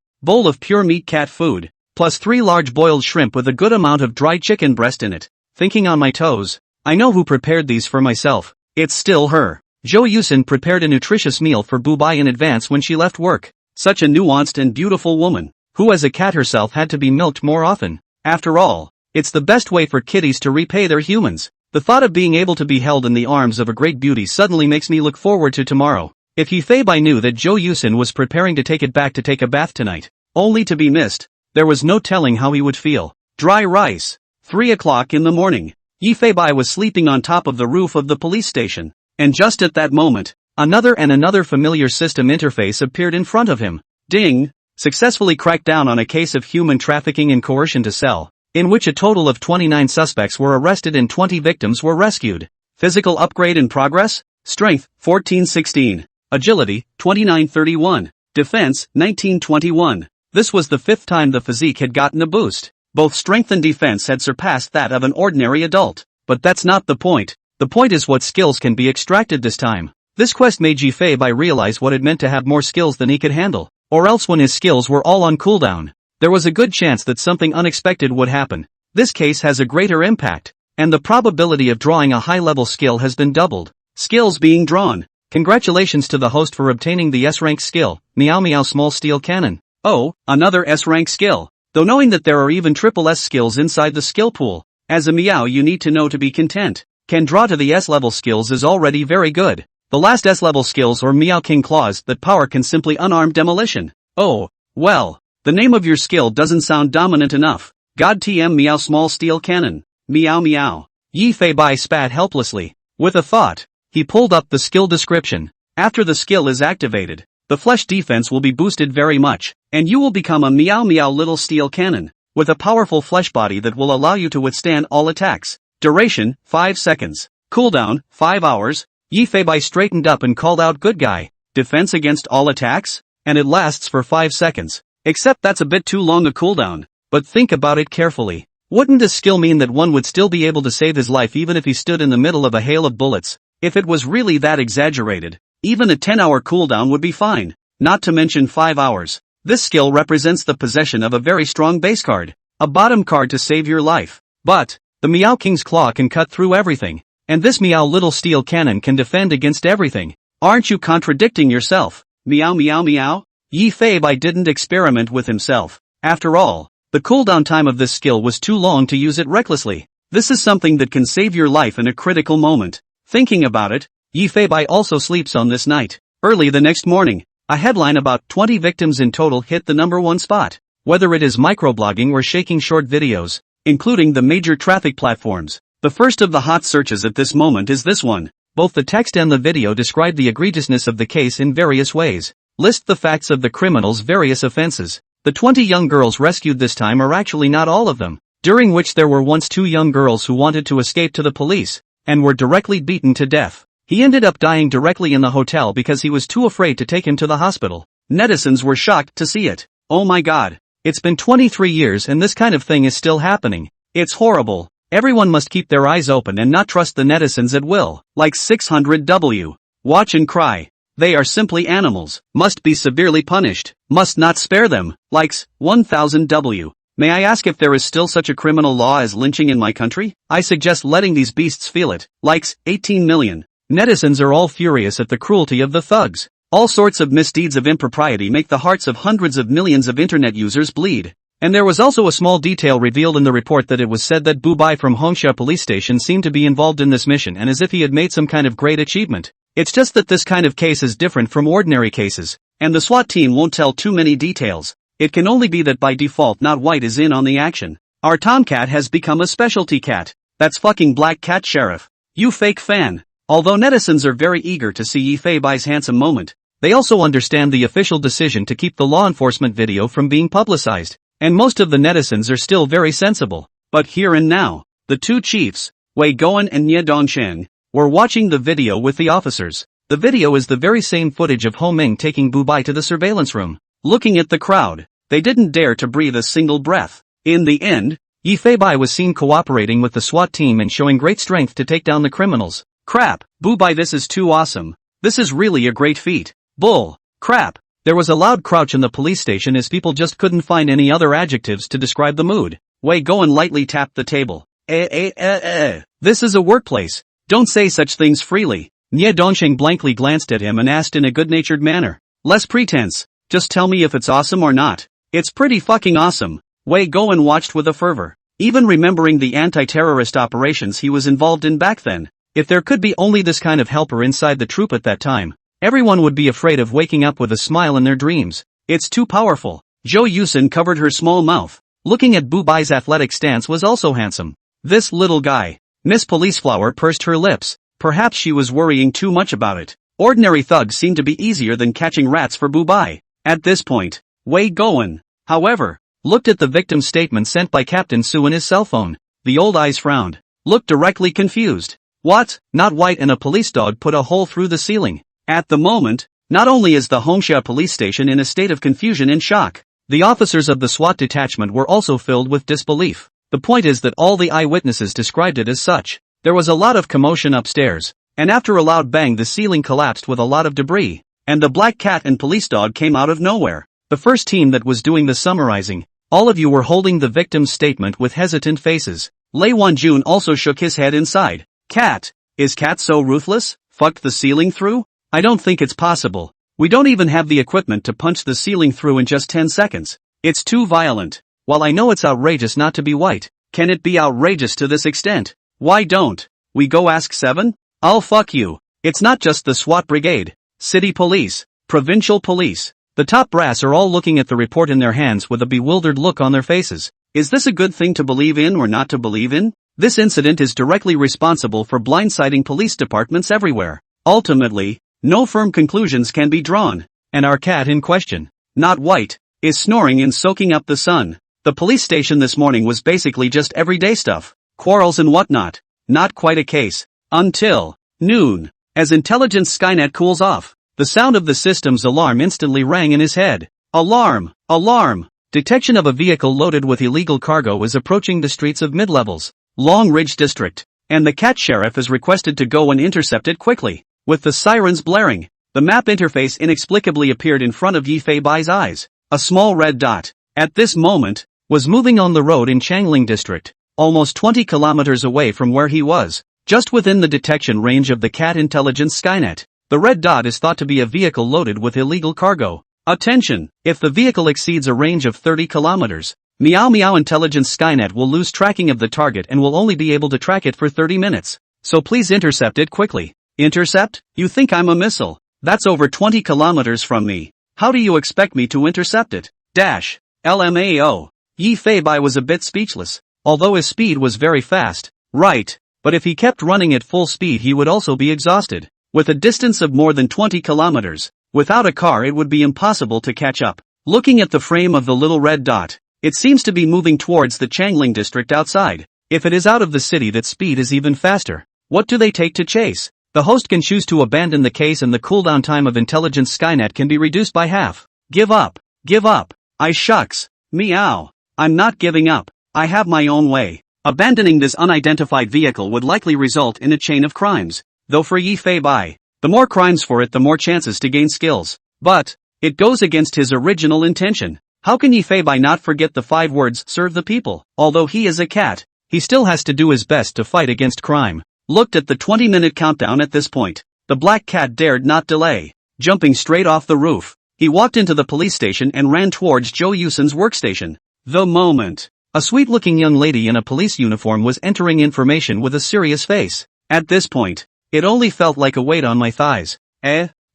[SPEAKER 1] of pure meat cat food, plus 3 large boiled shrimp with a good amount of dried chicken breast in it. Thinking on my toes, I know who prepared these for myself. It's still her. Zhou Yusin prepared a nutritious meal for Bubai in advance when she left work. Such a nuanced and beautiful woman, who as a cat herself had to be milked more often. After all, it's the best way for kitties to repay their humans. The thought of being able to be held in the arms of a great beauty suddenly makes me look forward to tomorrow. If Yi Fei Bai knew that Zhou Yusin was preparing to take it back to take a bath tonight, only to be missed, there was no telling how he would feel. Dry rice. 3 o'clock in the morning. Yi Fei Bai was sleeping on top of the roof of the police station. And just at that moment, another familiar system interface appeared in front of him. Ding! Successfully cracked down on a case of human trafficking and coercion to sell, in which a total of 29 suspects were arrested and 20 victims were rescued. Physical upgrade in progress? Strength, 1416. Agility, 2931. Defense, 1921. This was the 5th time the physique had gotten a boost. Both strength and defense had surpassed that of an ordinary adult. But that's not the point. The point is what skills can be extracted this time. This quest made Yi Fei Bai realize what it meant to have more skills than he could handle. Or else when his skills were all on cooldown, there was a good chance that something unexpected would happen. This case has a greater impact, and the probability of drawing a high-level skill has been doubled. Skills being drawn. Congratulations to the host for obtaining the S-rank skill, Meow Meow Small Steel Cannon. Oh, another S-rank skill. Though knowing that there are even triple S skills inside the skill pool, as a Meow you need to know to be content. Can draw to the S-level skills is already very good. The last S-level skills or Meow King Claws that power can simply unarm demolition. Oh, well, the name of your skill doesn't sound dominant enough. God TM Meow Small Steel Cannon. Meow meow. Yi Fei Bai spat helplessly. With a thought, he pulled up the skill description. After the skill is activated, the flesh defense will be boosted very much, and you will become a Meow Meow Little Steel Cannon, with a powerful flesh body that will allow you to withstand all attacks. Duration, 5 seconds. Cooldown, 5 hours. Yi Fei Bai straightened up and called out good guy. Defense against all attacks? And it lasts for 5 seconds. Except that's a bit too long a cooldown. But think about it carefully. Wouldn't this skill mean that one would still be able to save his life even if he stood in the middle of a hail of bullets? If it was really that exaggerated, even a 10-hour cooldown would be fine. Not to mention 5 hours. This skill represents the possession of a very strong base card. A bottom card to save your life. But the Meow King's Claw can cut through everything. And this Meow Little Steel Cannon can defend against everything. Aren't you contradicting yourself? Meow meow meow? Yi Fei Bai didn't experiment with himself. After all, the cooldown time of this skill was too long to use it recklessly. This is something that can save your life in a critical moment. Thinking about it, Yi Fei Bai also sleeps on this night. Early the next morning, a headline about 20 victims in total hit the #1 spot. Whether it is microblogging or shaking short videos, including the major traffic platforms. The first of the hot searches at this moment is this one. Both the text and the video describe the egregiousness of the case in various ways. List the facts of the criminals' various offenses. The 20 young girls rescued this time are actually not all of them, during which there were once 2 young girls who wanted to escape to the police, and were directly beaten to death. He ended up dying directly in the hotel because he was too afraid to take him to the hospital. Netizens were shocked to see it. Oh my god. It's been 23 years and this kind of thing is still happening. It's horrible. Everyone must keep their eyes open and not trust the netizens at will. Like 600W. Watch and cry. They are simply animals. Must be severely punished. Must not spare them. Likes, 1000W. May I ask if there is still such a criminal law as lynching in my country? I suggest letting these beasts feel it. Likes, 18 million. Netizens are all furious at the cruelty of the thugs. All sorts of misdeeds of impropriety make the hearts of hundreds of millions of internet users bleed. And there was also a small detail revealed in the report that it was said that Bubai from Hongsha police station seemed to be involved in this mission and as if he had made some kind of great achievement. It's just that this kind of case is different from ordinary cases, and the SWAT team won't tell too many details. It can only be that by default not white is in on the action. Our tomcat has become a specialty cat. That's fucking black cat sheriff. You fake fan. Although netizens are very eager to see Yifei Bai's handsome moment, they also understand the official decision to keep the law enforcement video from being publicized. And most of the netizens are still very sensible. But here and now, the two chiefs, Wei Goen and Nye Dongsheng, were watching the video with the officers. The video is the very same footage of Ho Ming taking Bubai to the surveillance room. Looking at the crowd, they didn't dare to breathe a single breath. In the end, Yifei Bai was seen cooperating with the SWAT team and showing great strength to take down the criminals. Crap, Bubai, this is too awesome. This is really a great feat. Bull. Crap. There was a loud crouch in the police station as people just couldn't find any other adjectives to describe the mood. Wei Goen lightly tapped the table. This is a workplace. Don't say such things freely. Nye Dongsheng blankly glanced at him and asked in a good-natured manner. Less pretense. Just tell me if it's awesome or not. It's pretty fucking awesome. Wei Goen watched with a fervor, even remembering the anti-terrorist operations he was involved in back then. If there could be only this kind of helper inside the troop at that time, everyone would be afraid of waking up with a smile in their dreams. It's too powerful. Zhou Yusen covered her small mouth. Looking at Bubai's athletic stance was also handsome. This little guy. Miss Policeflower pursed her lips. Perhaps she was worrying too much about it. Ordinary thugs seemed to be easier than catching rats for Bubai. At this point, Wei Goen, however, looked at the victim's statement sent by Captain Su in his cell phone. The old eyes frowned. Looked directly confused. What? Not white and a police dog put a hole through the ceiling. At the moment, not only is the Hongsha police station in a state of confusion and shock, the officers of the SWAT detachment were also filled with disbelief. The point is that all the eyewitnesses described it as such. There was a lot of commotion upstairs, and after a loud bang the ceiling collapsed with a lot of debris, and the black cat and police dog came out of nowhere. The first team that was doing the summarizing, all of you were holding the victim's statement with hesitant faces. Lei Wanjun also shook his head inside. Cat? Is Cat so ruthless? Fucked the ceiling through? I don't think it's possible. We don't even have the equipment to punch the ceiling through in just 10 seconds. It's too violent. While I know it's outrageous not to be white, can it be outrageous to this extent? Why don't we go ask 7? I'll fuck you. It's not just the SWAT brigade. City police, provincial police. The top brass are all looking at the report in their hands with a bewildered look on their faces. Is this a good thing to believe in or not to believe in? This incident is directly responsible for blindsiding police departments everywhere. Ultimately, no firm conclusions can be drawn, and our cat in question, not white, is snoring and soaking up the sun. The police station this morning was basically just everyday stuff, quarrels and whatnot. Not quite a case. Until noon. As intelligence Skynet cools off, the sound of the system's alarm instantly rang in his head. Alarm! Alarm! Detection of a vehicle loaded with illegal cargo is approaching the streets of Mid-Levels, Long Ridge District, and the cat sheriff is requested to go and intercept it quickly. With the sirens blaring, the map interface inexplicably appeared in front of Yifei Bai's eyes. A small red dot, at this moment, was moving on the road in Changling District, almost 20 kilometers away from where he was, just within the detection range of the cat intelligence Skynet. The red dot is thought to be a vehicle loaded with illegal cargo. Attention! If the vehicle exceeds a range of 30 kilometers, Meow Meow intelligence Skynet will lose tracking of the target and will only be able to track it for 30 minutes. So please intercept it quickly. Intercept? You think I'm a missile? That's over 20 kilometers from me. How do you expect me to intercept it? Dash. LMAO. Yifei Bai was a bit speechless, although his speed was very fast. Right. But if he kept running at full speed he would also be exhausted. With a distance of more than 20 kilometers, without a car it would be impossible to catch up. Looking at the frame of the little red dot, it seems to be moving towards the Changling district outside. If it is out of the city that speed is even faster. What do they take to chase? The host can choose to abandon the case and the cooldown time of intelligence Skynet can be reduced by half. Give up. Give up. I shucks. Meow. I'm not giving up. I have my own way. Abandoning this unidentified vehicle would likely result in a chain of crimes. Though for Yifei Bai, the more crimes for it the more chances to gain skills. But, it goes against his original intention. How can Yifei Bai not forget the 5 words, serve the people? Although he is a cat, he still has to do his best to fight against crime. Looked at the 20-minute countdown at this point. The black cat dared not delay. Jumping straight off the roof, he walked into the police station and ran towards Zhou Yusen's workstation. The moment. A sweet-looking young lady in a police uniform was entering information with a serious face. At this point, it only felt like a weight on my thighs.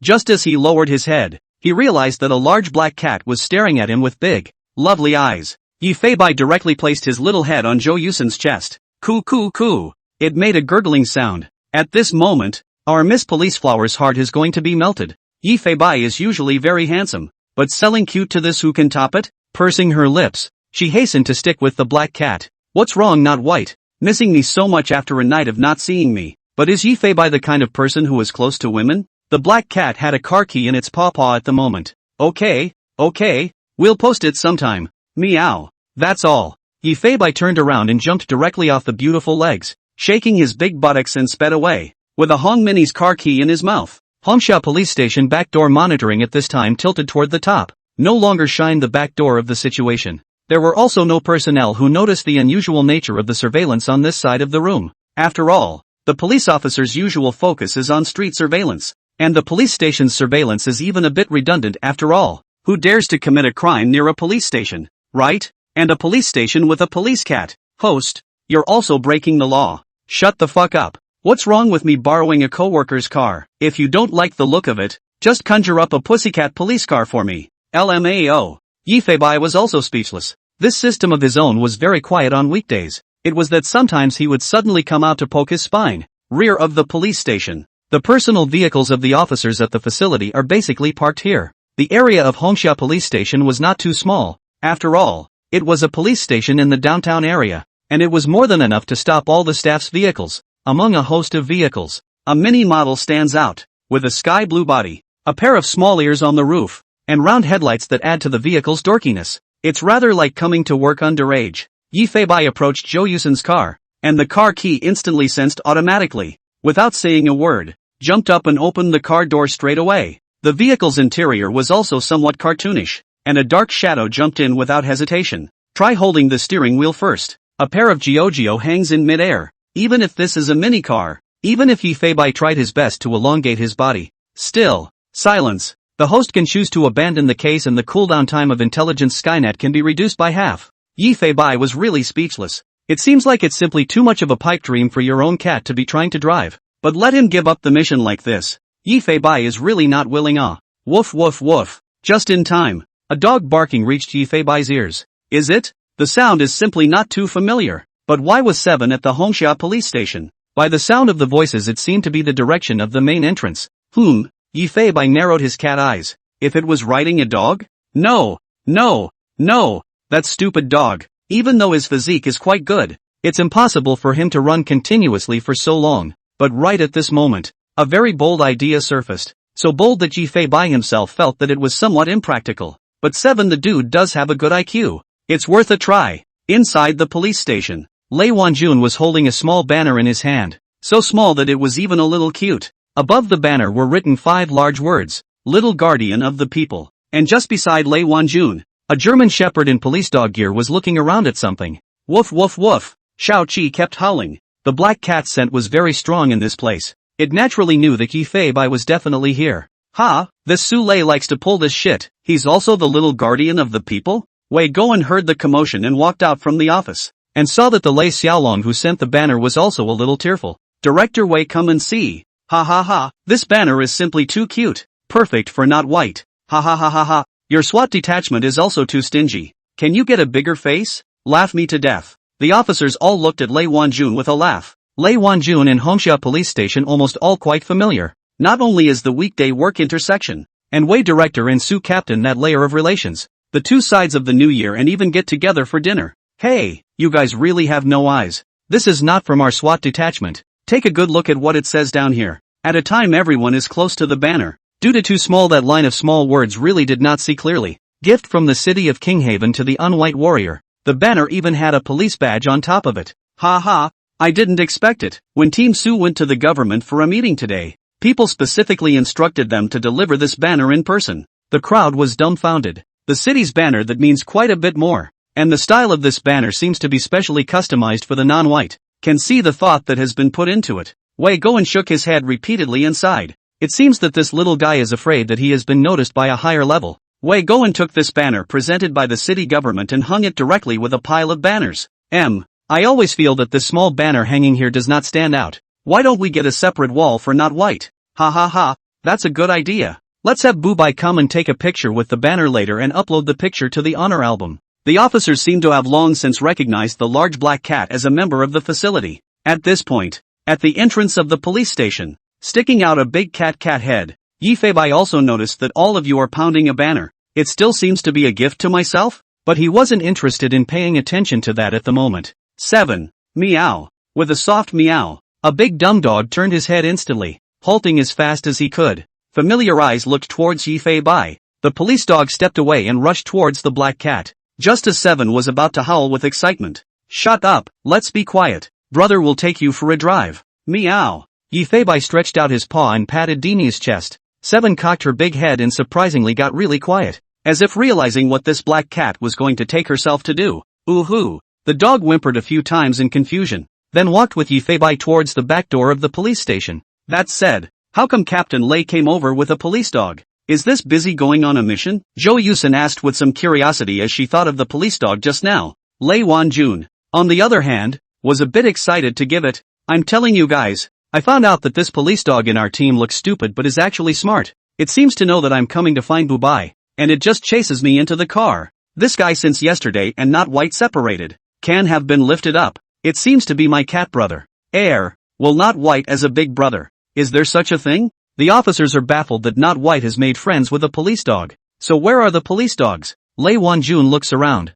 [SPEAKER 1] Just as he lowered his head, he realized that a large black cat was staring at him with big, lovely eyes. Yi Fei-bai directly placed his little head on Zhou Yusen's chest. Coo coo coo. It made a gurgling sound. At this moment, our Miss Police Flower's heart is going to be melted. Yi Fei-bai is usually very handsome, but selling cute to this, who can top it? Pursing her lips, she hastened to stick with the black cat. What's wrong, not white? Missing me so much after a night of not seeing me. But is Yi Fei-bai the kind of person who is close to women? The black cat had a car key in its paw at the moment. Okay, we'll post it sometime. Meow. That's all. Yi Fei-bai turned around and jumped directly off the beautiful legs, shaking his big buttocks, and sped away, with a Hong Mini's car key in his mouth. Hongsha police station back door monitoring at this time tilted toward the top, no longer shined the back door of the situation. There were also no personnel who noticed the unusual nature of the surveillance on this side of the room. After all, the police officer's usual focus is on street surveillance, and the police station's surveillance is even a bit redundant after all. Who dares to commit a crime near a police station, right? And a police station with a police cat. Host, you're also breaking the law. Shut the fuck up. What's wrong with me borrowing a coworker's car? If you don't like the look of it, just conjure up a pussycat police car for me. LMAO. Yi Fei-bai was also speechless. This system of his own was very quiet on weekdays. It was that sometimes he would suddenly come out to poke his spine. Rear of the police station. The personal vehicles of the officers at the facility are basically parked here. The area of Hongsha police station was not too small. After all, it was a police station in the downtown area, and it was more than enough to stop all the staff's vehicles. Among a host of vehicles, a mini model stands out, with a sky blue body, a pair of small ears on the roof, and round headlights that add to the vehicle's dorkiness. It's rather like coming to work underage. Yi Fei-bai approached Zhou Yusen's car, and the car key instantly sensed automatically, without saying a word, jumped up and opened the car door straight away. The vehicle's interior was also somewhat cartoonish, and a dark shadow jumped in without hesitation. Try holding the steering wheel first. A pair of Giorgio hangs in mid-air. Even if this is a mini car, even if Yi Fei-bai tried his best to elongate his body, still, silence. The host can choose to abandon the case and the cooldown time of intelligence Skynet can be reduced by half. Yi Fei-bai was really speechless. It seems like it's simply too much of a pipe dream for your own cat to be trying to drive. But let him give up the mission like this. Yi Fei-bai is really not willing. Woof woof woof. Just in time. A dog barking reached Yi Fei-bai's ears. Is it? The sound is simply not too familiar. But why was 7 at the Hongsha police station? By the sound of the voices it seemed to be the direction of the main entrance. Yi Fei-bai narrowed his cat eyes. If it was riding a dog? No. That stupid dog. Even though his physique is quite good, it's impossible for him to run continuously for so long. But right at this moment, a very bold idea surfaced. So bold that Yi Fei-bai himself felt that it was somewhat impractical. But 7, the dude does have a good IQ. It's worth a try. Inside the police station, Lei Wanjun was holding a small banner in his hand. So small that it was even a little cute. Above the banner were written 5 large words. Little guardian of the people. And just beside Lei Wanjun, a German shepherd in police dog gear was looking around at something. Woof woof woof. Shao Qi kept howling. The black cat scent was very strong in this place. It naturally knew that Yi Fei-bai was definitely here. This Su Lei likes to pull this shit. He's also the little guardian of the people? Wei Goen heard the commotion and walked out from the office, and saw that the Lei Xiaolong who sent the banner was also a little tearful. Director Wei, come and see. This banner is simply too cute. Perfect for not white. Your SWAT detachment is also too stingy. Can you get a bigger face? Laugh me to death. The officers all looked at Lei Wanjun with a laugh. Lei Wanjun and Hongsha police station almost all quite familiar. Not only is the weekday work intersection, and Wei director and Su captain that layer of relations, the two sides of the new year, and even get together for dinner. Hey, you guys really have no eyes. This is not from our SWAT detachment. Take a good look at what it says down here. At a time everyone is close to the banner. Due to too small, that line of small words really did not see clearly. Gift from the city of Kinghaven to the unwhite warrior. The banner even had a police badge on top of it. I didn't expect it. When Team Su went to the government for a meeting today, people specifically instructed them to deliver this banner in person. The crowd was dumbfounded. The city's banner that means quite a bit more. And the style of this banner seems to be specially customized for the non-white. Can see the thought that has been put into it. Wei Goen shook his head repeatedly and sighed. It seems that this little guy is afraid that he has been noticed by a higher level. Wei Goen took this banner presented by the city government and hung it directly with a pile of banners. I always feel that this small banner hanging here does not stand out. Why don't we get a separate wall for not white? Ha ha ha, that's a good idea. Let's have Bubai come and take a picture with the banner later and upload the picture to the honor album. The officers seem to have long since recognized the large black cat as a member of the facility. At this point, at the entrance of the police station, sticking out a big cat head, Yifeibai also noticed that all of you are pounding a banner. It still seems to be a gift to myself? But he wasn't interested in paying attention to that at the moment. 7. Meow. With a soft meow, a big dumb dog turned his head instantly, halting as fast as he could. Familiar eyes looked towards Yifeibai. The police dog stepped away and rushed towards the black cat. Just as 7 was about to howl with excitement. Shut up, let's be quiet. Brother will take you for a drive. Meow. Yifeibai stretched out his paw and patted Dini's chest. 7 cocked her big head and surprisingly got really quiet, as if realizing what this black cat was going to take herself to do. Ooh-hoo. The dog whimpered a few times in confusion, then walked with Yifeibai towards the back door of the police station. That said, how come Captain Lei came over with a police dog? Is this busy going on a mission? Zhou Yusin asked with some curiosity as she thought of the police dog just now. Lei Wanjun, on the other hand, was a bit excited to give it. I'm telling you guys, I found out that this police dog in our team looks stupid but is actually smart. It seems to know that I'm coming to find Bubai, and it just chases me into the car. This guy since yesterday and not white separated, can have been lifted up. It seems to be my cat brother. Well, not white as a big brother. Is there such a thing? The officers are baffled that not white has made friends with a police dog. So where are the police dogs? Lei Wanjun looks around.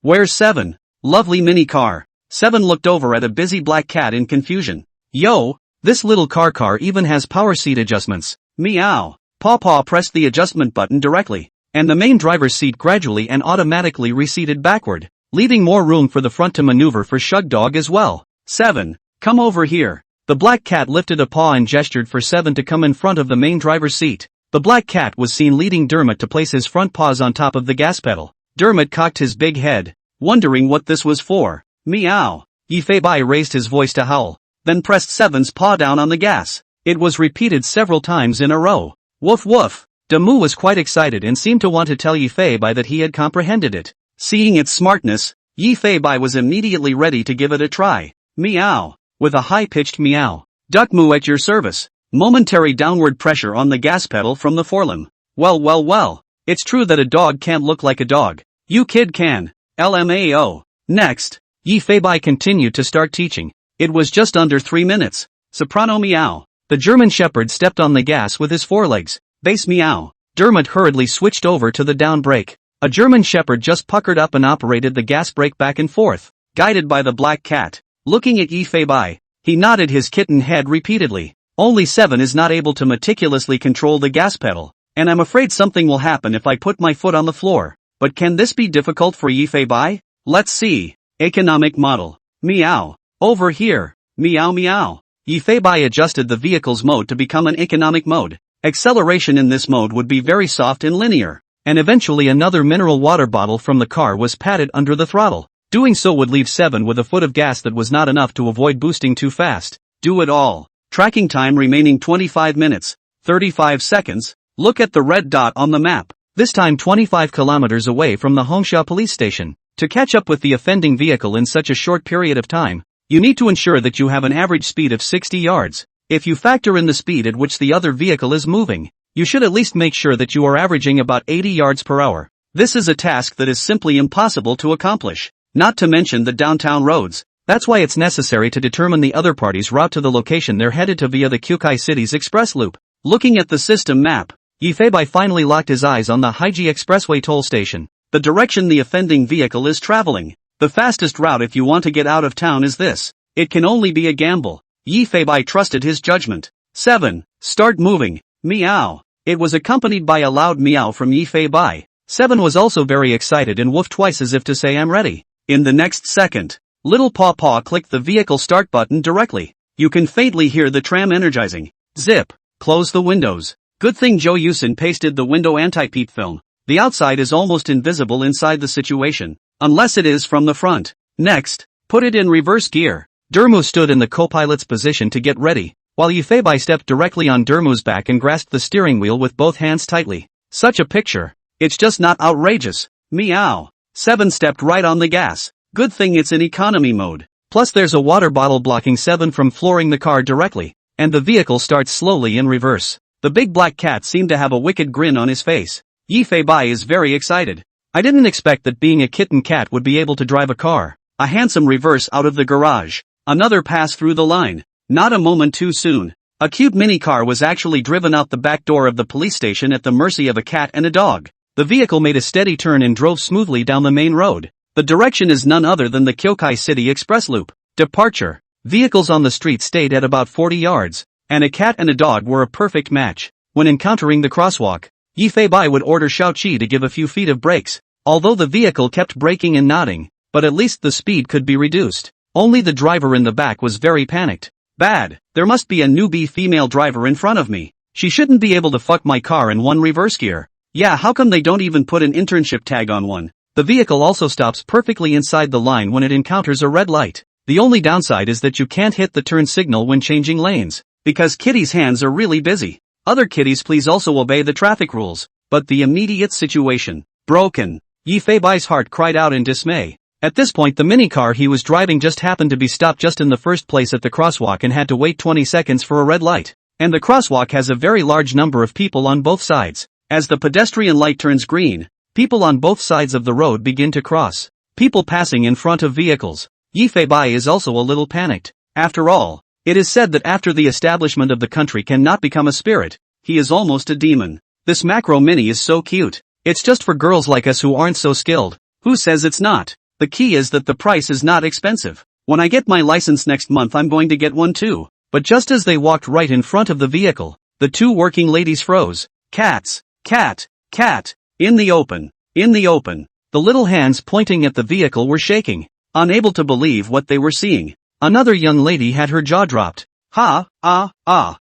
[SPEAKER 1] Where's 7? Lovely mini car. 7 looked over at a busy black cat in confusion. Yo, this little car even has power seat adjustments. Meow. Paw pressed the adjustment button directly, and the main driver's seat gradually and automatically receded backward, leaving more room for the front to maneuver for Shug Dog as well. 7. Come over here. The black cat lifted a paw and gestured for 7 to come in front of the main driver's seat. The black cat was seen leading Dermot to place his front paws on top of the gas pedal. Dermot cocked his big head, wondering what this was for. Meow. Yifeibai raised his voice to howl, then pressed 7's paw down on the gas. It was repeated several times in a row. Woof woof. Damu was quite excited and seemed to want to tell Yifeibai that he had comprehended it. Seeing its smartness, Yifeibai was immediately ready to give it a try. Meow. With a high-pitched meow. Duckmoo at your service. Momentary downward pressure on the gas pedal from the forelimb. Well. It's true that a dog can't look like a dog. You kid can. LMAO. Next, Yifeibai continued to start teaching. It was just under 3 minutes. Soprano meow. The German Shepherd stepped on the gas with his forelegs. Bass meow. Dermot hurriedly switched over to the down brake. A German Shepherd just puckered up and operated the gas brake back and forth, guided by the black cat. Looking at Yifeibai, he nodded his kitten head repeatedly. Only 7 is not able to meticulously control the gas pedal, and I'm afraid something will happen if I put my foot on the floor. But can this be difficult for Yifeibai? Let's see. Economic model. Meow. Over here. Meow. Yifeibai adjusted the vehicle's mode to become an economic mode. Acceleration in this mode would be very soft and linear, and eventually another mineral water bottle from the car was patted under the throttle. Doing so would leave 7 with a foot of gas that was not enough to avoid boosting too fast. Do it all. Tracking time remaining 25 minutes, 35 seconds. Look at the red dot on the map. This time 25 kilometers away from the Hongsha police station. To catch up with the offending vehicle in such a short period of time, you need to ensure that you have an average speed of 60 yards. If you factor in the speed at which the other vehicle is moving, you should at least make sure that you are averaging about 80 yards per hour. This is a task that is simply impossible to accomplish. Not to mention the downtown roads. That's why it's necessary to determine the other party's route to the location they're headed to via the Kyukai City's express loop. Looking at the system map, Yifeibai finally locked his eyes on the Haiji Expressway toll station, the direction the offending vehicle is traveling. The fastest route if you want to get out of town is this. It can only be a gamble. Yifeibai trusted his judgment. 7. Start moving. Meow. It was accompanied by a loud meow from Yifeibai. 7 was also very excited and woofed twice as if to say I'm ready. In the next second, Little Paw clicked the vehicle start button directly. You can faintly hear the tram energizing. Zip. Close the windows. Good thing Zhou Yusin pasted the window anti-peep film. The outside is almost invisible inside the situation, unless it is from the front. Next, put it in reverse gear. Dermu stood in the co-pilot's position to get ready, while Yifeibai stepped directly on Dermu's back and grasped the steering wheel with both hands tightly. Such a picture. It's just not outrageous. Meow. 7 stepped right on the gas. Good thing it's in economy mode. Plus there's a water bottle blocking 7 from flooring the car directly, and the vehicle starts slowly in reverse. The big black cat seemed to have a wicked grin on his face. Yifei Bai is very excited. I didn't expect that being a kitten cat would be able to drive a car. A handsome reverse out of the garage. Another pass through the line. Not a moment too soon. A cute mini car was actually driven out the back door of the police station at the mercy of a cat and a dog. The vehicle made a steady turn and drove smoothly down the main road. The direction is none other than the Kyokai City Express Loop. Departure. Vehicles on the street stayed at about 40 yards, and a cat and a dog were a perfect match. When encountering the crosswalk, Yifei Bai would order Xiaoqi to give a few feet of brakes, although the vehicle kept braking and nodding, but at least the speed could be reduced. Only the driver in the back was very panicked. Bad, there must be a newbie female driver in front of me. She shouldn't be able to fuck my car in one reverse gear. Yeah, how come they don't even put an internship tag on one? The vehicle also stops perfectly inside the line when it encounters a red light. The only downside is that you can't hit the turn signal when changing lanes, because kitties' hands are really busy. Other kitties, please also obey the traffic rules. But the immediate situation. Broken. Yifei Bai's heart cried out in dismay. At this point the minicar he was driving just happened to be stopped just in the first place at the crosswalk and had to wait 20 seconds for a red light. And the crosswalk has a very large number of people on both sides. As the pedestrian light turns green, people on both sides of the road begin to cross. People passing in front of vehicles. Yifei Bai is also a little panicked. After all, it is said that after the establishment of the country cannot become a spirit, he is almost a demon. This macro mini is so cute. It's just for girls like us who aren't so skilled. Who says it's not? The key is that the price is not expensive. When I get my license next month I'm going to get one too. But just as they walked right in front of the vehicle, the two working ladies froze. Cats. Cat. Cat. In the open. In the open. The little hands pointing at the vehicle were shaking, unable to believe what they were seeing. Another young lady had her jaw dropped.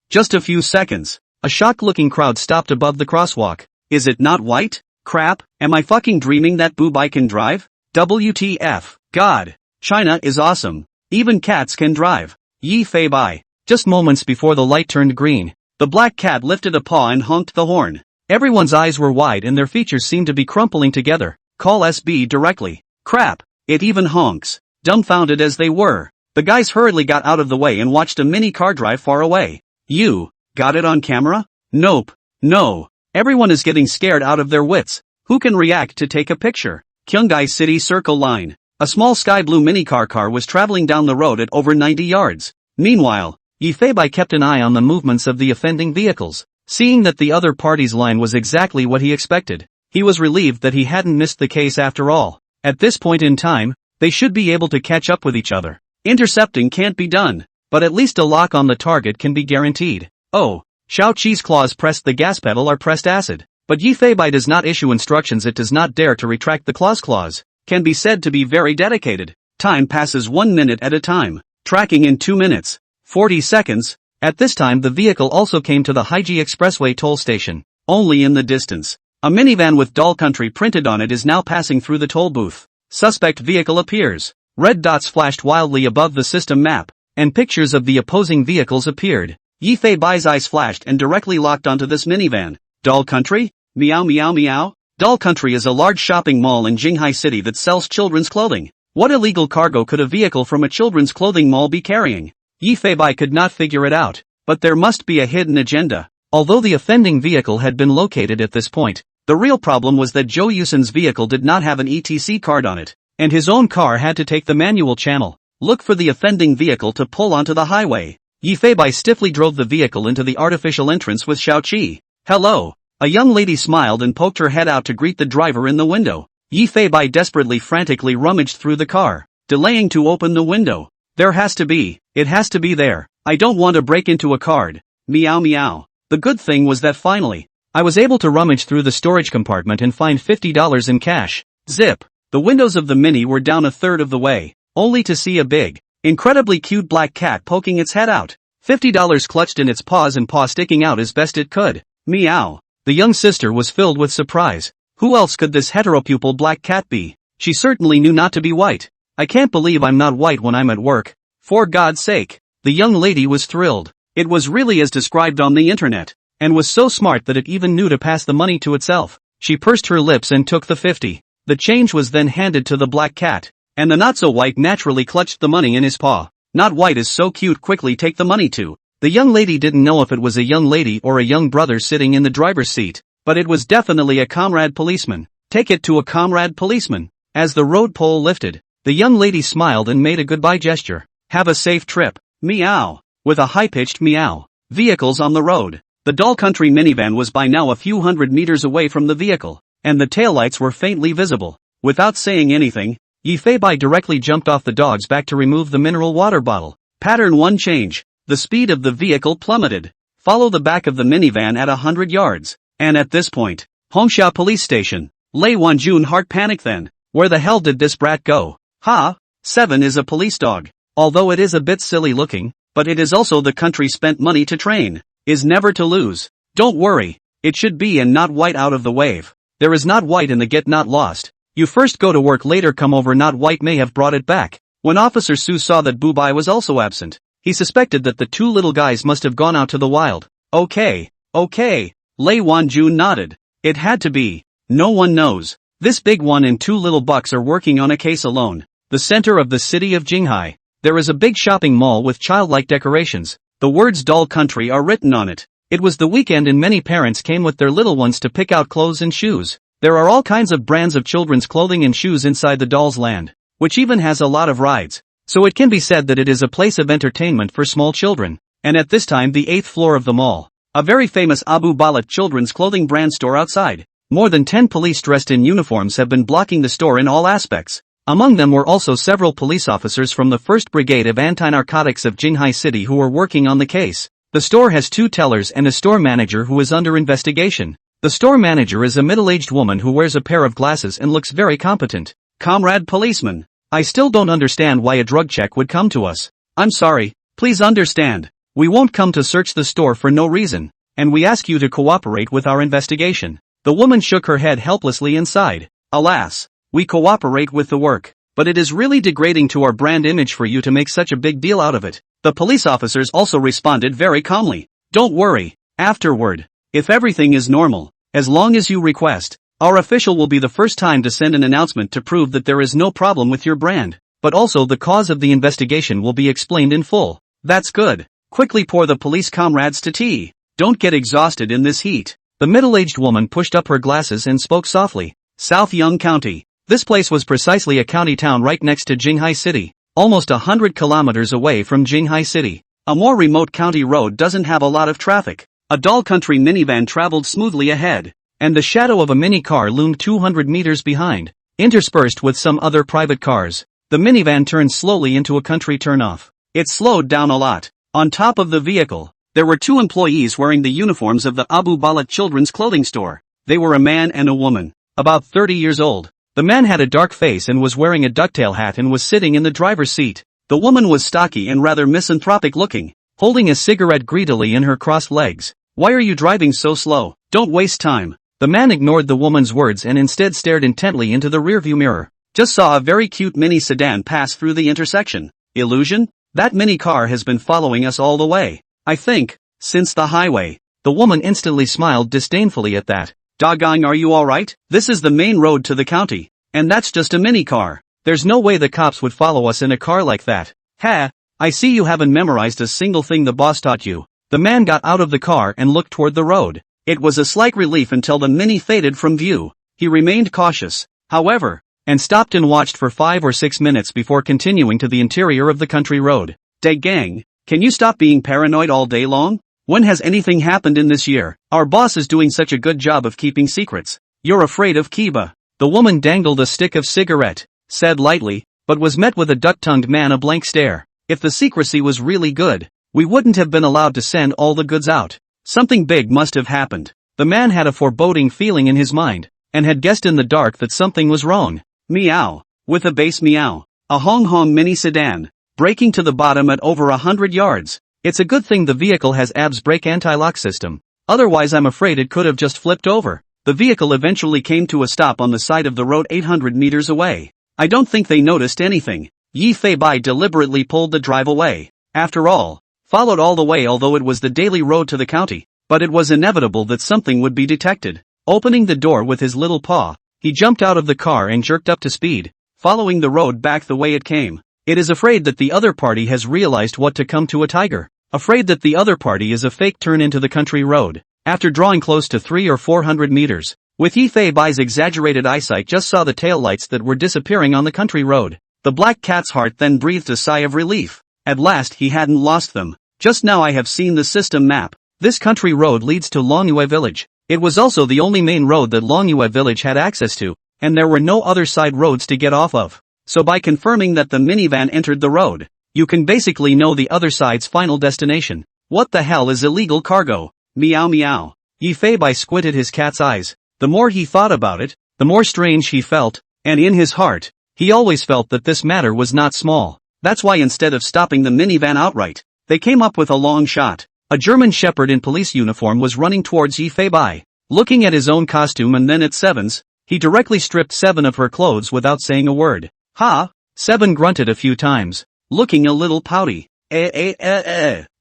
[SPEAKER 1] Just a few seconds. A shocked-looking crowd stopped above the crosswalk. Is it not white? Crap, am I fucking dreaming that Boobai can drive? WTF. God. China is awesome. Even cats can drive. Yifei Bai. Just moments before the light turned green, the black cat lifted a paw and honked the horn. Everyone's eyes were wide and their features seemed to be crumpling together. Call SB directly. Crap. It even honks. Dumbfounded as they were, the guys hurriedly got out of the way and watched a mini car drive far away. You got it on camera? Nope. No. Everyone is getting scared out of their wits. Who can react to take a picture? Kyungai City Circle Line. A small sky blue mini-car was traveling down the road at over 90 yards. Meanwhile, Yifei Bai kept an eye on the movements of the offending vehicles. Seeing that the other party's line was exactly what he expected, he was relieved that he hadn't missed the case after all. At this point in time, they should be able to catch up with each other. Intercepting can't be done, but at least a lock on the target can be guaranteed. Oh, Xiaoqi's claws pressed the gas pedal or pressed acid. But Yifei Bai does not issue instructions, it does not dare to retract the claws. Can be said to be very dedicated. Time passes 1 minute at a time. Tracking in 2 minutes. 40 seconds. At this time the vehicle also came to the Haiji Expressway toll station. Only in the distance, a minivan with Doll Country printed on it is now passing through the toll booth. Suspect vehicle appears. Red dots flashed wildly above the system map, and pictures of the opposing vehicles appeared. Yifei Bai's eyes flashed and directly locked onto this minivan. Doll Country? Meow meow meow. Doll Country is a large shopping mall in Jinghai City that sells children's clothing. What illegal cargo could a vehicle from a children's clothing mall be carrying? Yifei Bai could not figure it out, but there must be a hidden agenda. Although the offending vehicle had been located at this point, the real problem was that Zhou Yusen's vehicle did not have an ETC card on it, and his own car had to take the manual channel. Look for the offending vehicle to pull onto the highway. Yifei Bai stiffly drove the vehicle into the artificial entrance with Xiaoqi. Hello. A young lady smiled and poked her head out to greet the driver in the window. Yifei Bai desperately frantically rummaged through the car, delaying to open the window. It has to be there. I don't want to break into a card. Meow meow. The good thing was that finally, I was able to rummage through the storage compartment and find $50 in cash. Zip. The windows of the Mini were down a third of the way, only to see a big, incredibly cute black cat poking its head out. $50 clutched in its paws and paw sticking out as best it could. Meow. The young sister was filled with surprise. Who else could this heteropupil black cat be? She certainly knew not to be white. I can't believe I'm not white when I'm at work. For God's sake. The young lady was thrilled. It was really as described on the internet. and was so smart that it even knew to pass the money to itself. She pursed her lips and took the 50. The change was then handed to the black cat, and the not-so-white naturally clutched the money in his paw. Not white is so cute, quickly take the money too. The young lady didn't know if it was a young lady or a young brother sitting in the driver's seat, but it was definitely a comrade policeman. Take it to a comrade policeman. As the road pole lifted, the young lady smiled and made a goodbye gesture. Have a safe trip. Meow. With a high-pitched meow. Vehicles on the road. The Doll Country minivan was by now a few hundred meters away from the vehicle, and the taillights were faintly visible. Without saying anything, Yi Fei Bai directly jumped off the dog's back to remove the mineral water bottle. Pattern 1 change. The speed of the vehicle plummeted. Follow the back of the minivan at 100 yards. And at this point, Hongxia Police Station. Lei Wanjun heart panic then. Where the hell did this brat go? Ha! 7 is a police dog. Although it is a bit silly looking, but it is also the country spent money to train. Is never to lose. Don't worry. It should be and not white out of the wave. There is not white in the get not lost. You first go to work, later come over. Not white may have brought it back. When Officer Su saw that Bubai was also absent, he suspected that the two little guys must have gone out to the wild. Okay. Lei Wanjun nodded. It had to be. No one knows. This big one and 2 little bucks are working on a case alone. The center of the city of Jinghai. There is a big shopping mall with childlike decorations. The words Doll Country are written on it. It was the weekend and many parents came with their little ones to pick out clothes and shoes. There are all kinds of brands of children's clothing and shoes inside the Doll's Land, which even has a lot of rides. So it can be said that it is a place of entertainment for small children. And at this time the 8th floor of the mall. A very famous Abu Balat children's clothing brand store outside. More than 10 police dressed in uniforms have been blocking the store in all aspects. Among them were also several police officers from the 1st Brigade of Anti-Narcotics of Jinghai City who were working on the case. The store has 2 tellers and a store manager who is under investigation. The store manager is a middle-aged woman who wears a pair of glasses and looks very competent. Comrade policeman, I still don't understand why a drug check would come to us. I'm sorry, please understand. We won't come to search the store for no reason, and we ask you to cooperate with our investigation. The woman shook her head helplessly and sighed. Alas, we cooperate with the work, but it is really degrading to our brand image for you to make such a big deal out of it. The police officers also responded very calmly. Don't worry, afterward, if everything is normal, as long as you request, our official will be the first time to send an announcement to prove that there is no problem with your brand, but also the cause of the investigation will be explained in full. That's good. Quickly pour the police comrades to tea. Don't get exhausted in this heat. The middle-aged woman pushed up her glasses and spoke softly. South Young County. This place was precisely a county town right next to Jinghai City, almost 100 kilometers away from Jinghai City. A more remote county road doesn't have a lot of traffic. A Doll Country minivan traveled smoothly ahead, and the shadow of a mini car loomed 200 meters behind, interspersed with some other private cars. The minivan turned slowly into a country turnoff. It slowed down a lot. On top of the vehicle, there were 2 employees wearing the uniforms of the Abu Balat children's clothing store. They were a man and a woman, about 30 years old. The man had a dark face and was wearing a ducktail hat and was sitting in the driver's seat. The woman was stocky and rather misanthropic looking, holding a cigarette greedily in her crossed legs. Why are you driving so slow? Don't waste time. The man ignored the woman's words and instead stared intently into the rearview mirror. Just saw a very cute mini sedan pass through the intersection. Illusion? That mini car has been following us all the way. I think, since the highway. The woman instantly smiled disdainfully at that. Doggone, are you alright? This is the main road to the county. And that's just a mini car. There's no way the cops would follow us in a car like that. Ha! I see you haven't memorized a single thing the boss taught you. The man got out of the car and looked toward the road. It was a slight relief until the mini faded from view. He remained cautious, however, and stopped and watched for 5 or 6 minutes before continuing to the interior of the country road. Day gang, can you stop being paranoid all day long? When has anything happened in this year? Our boss is doing such a good job of keeping secrets. You're afraid of Kiba. The woman dangled a stick of cigarette, said lightly, but was met with a duck-tongued man a blank stare. If the secrecy was really good, we wouldn't have been allowed to send all the goods out. Something big must have happened. The man had a foreboding feeling in his mind, and had guessed in the dark that something was wrong. Meow. With a bass meow. A Hong Kong mini sedan, braking to the bottom at over 100 yards. It's a good thing the vehicle has ABS brake anti-lock system. Otherwise I'm afraid it could have just flipped over. The vehicle eventually came to a stop on the side of the road 800 meters away. I don't think they noticed anything. Yi Fei Bai deliberately pulled the drive away. After all, followed all the way although it was the daily road to the county, but it was inevitable that something would be detected. Opening the door with his little paw, he jumped out of the car and jerked up to speed, following the road back the way it came. It is afraid that the other party has realized what to come to a tiger. Afraid that the other party is a fake turn into the country road. After drawing close to 300 or 400 meters, with Yifei Bai's exaggerated eyesight just saw the taillights that were disappearing on the country road. The black cat's heart then breathed a sigh of relief. At last he hadn't lost them. Just now I have seen the system map. This country road leads to Longyue village. It was also the only main road that Longyue village had access to, and there were no other side roads to get off of. So by confirming that the minivan entered the road, you can basically know the other side's final destination. What the hell is illegal cargo? Meow meow. Yifei Bai squinted his cat's eyes. The more he thought about it, the more strange he felt, and in his heart, he always felt that this matter was not small. That's why instead of stopping the minivan outright, they came up with a long shot. A German shepherd in police uniform was running towards Yifei Bai. Looking at his own costume and then at Seven's, he directly stripped Seven of her clothes without saying a word. Ha! Seven grunted a few times, looking a little pouty.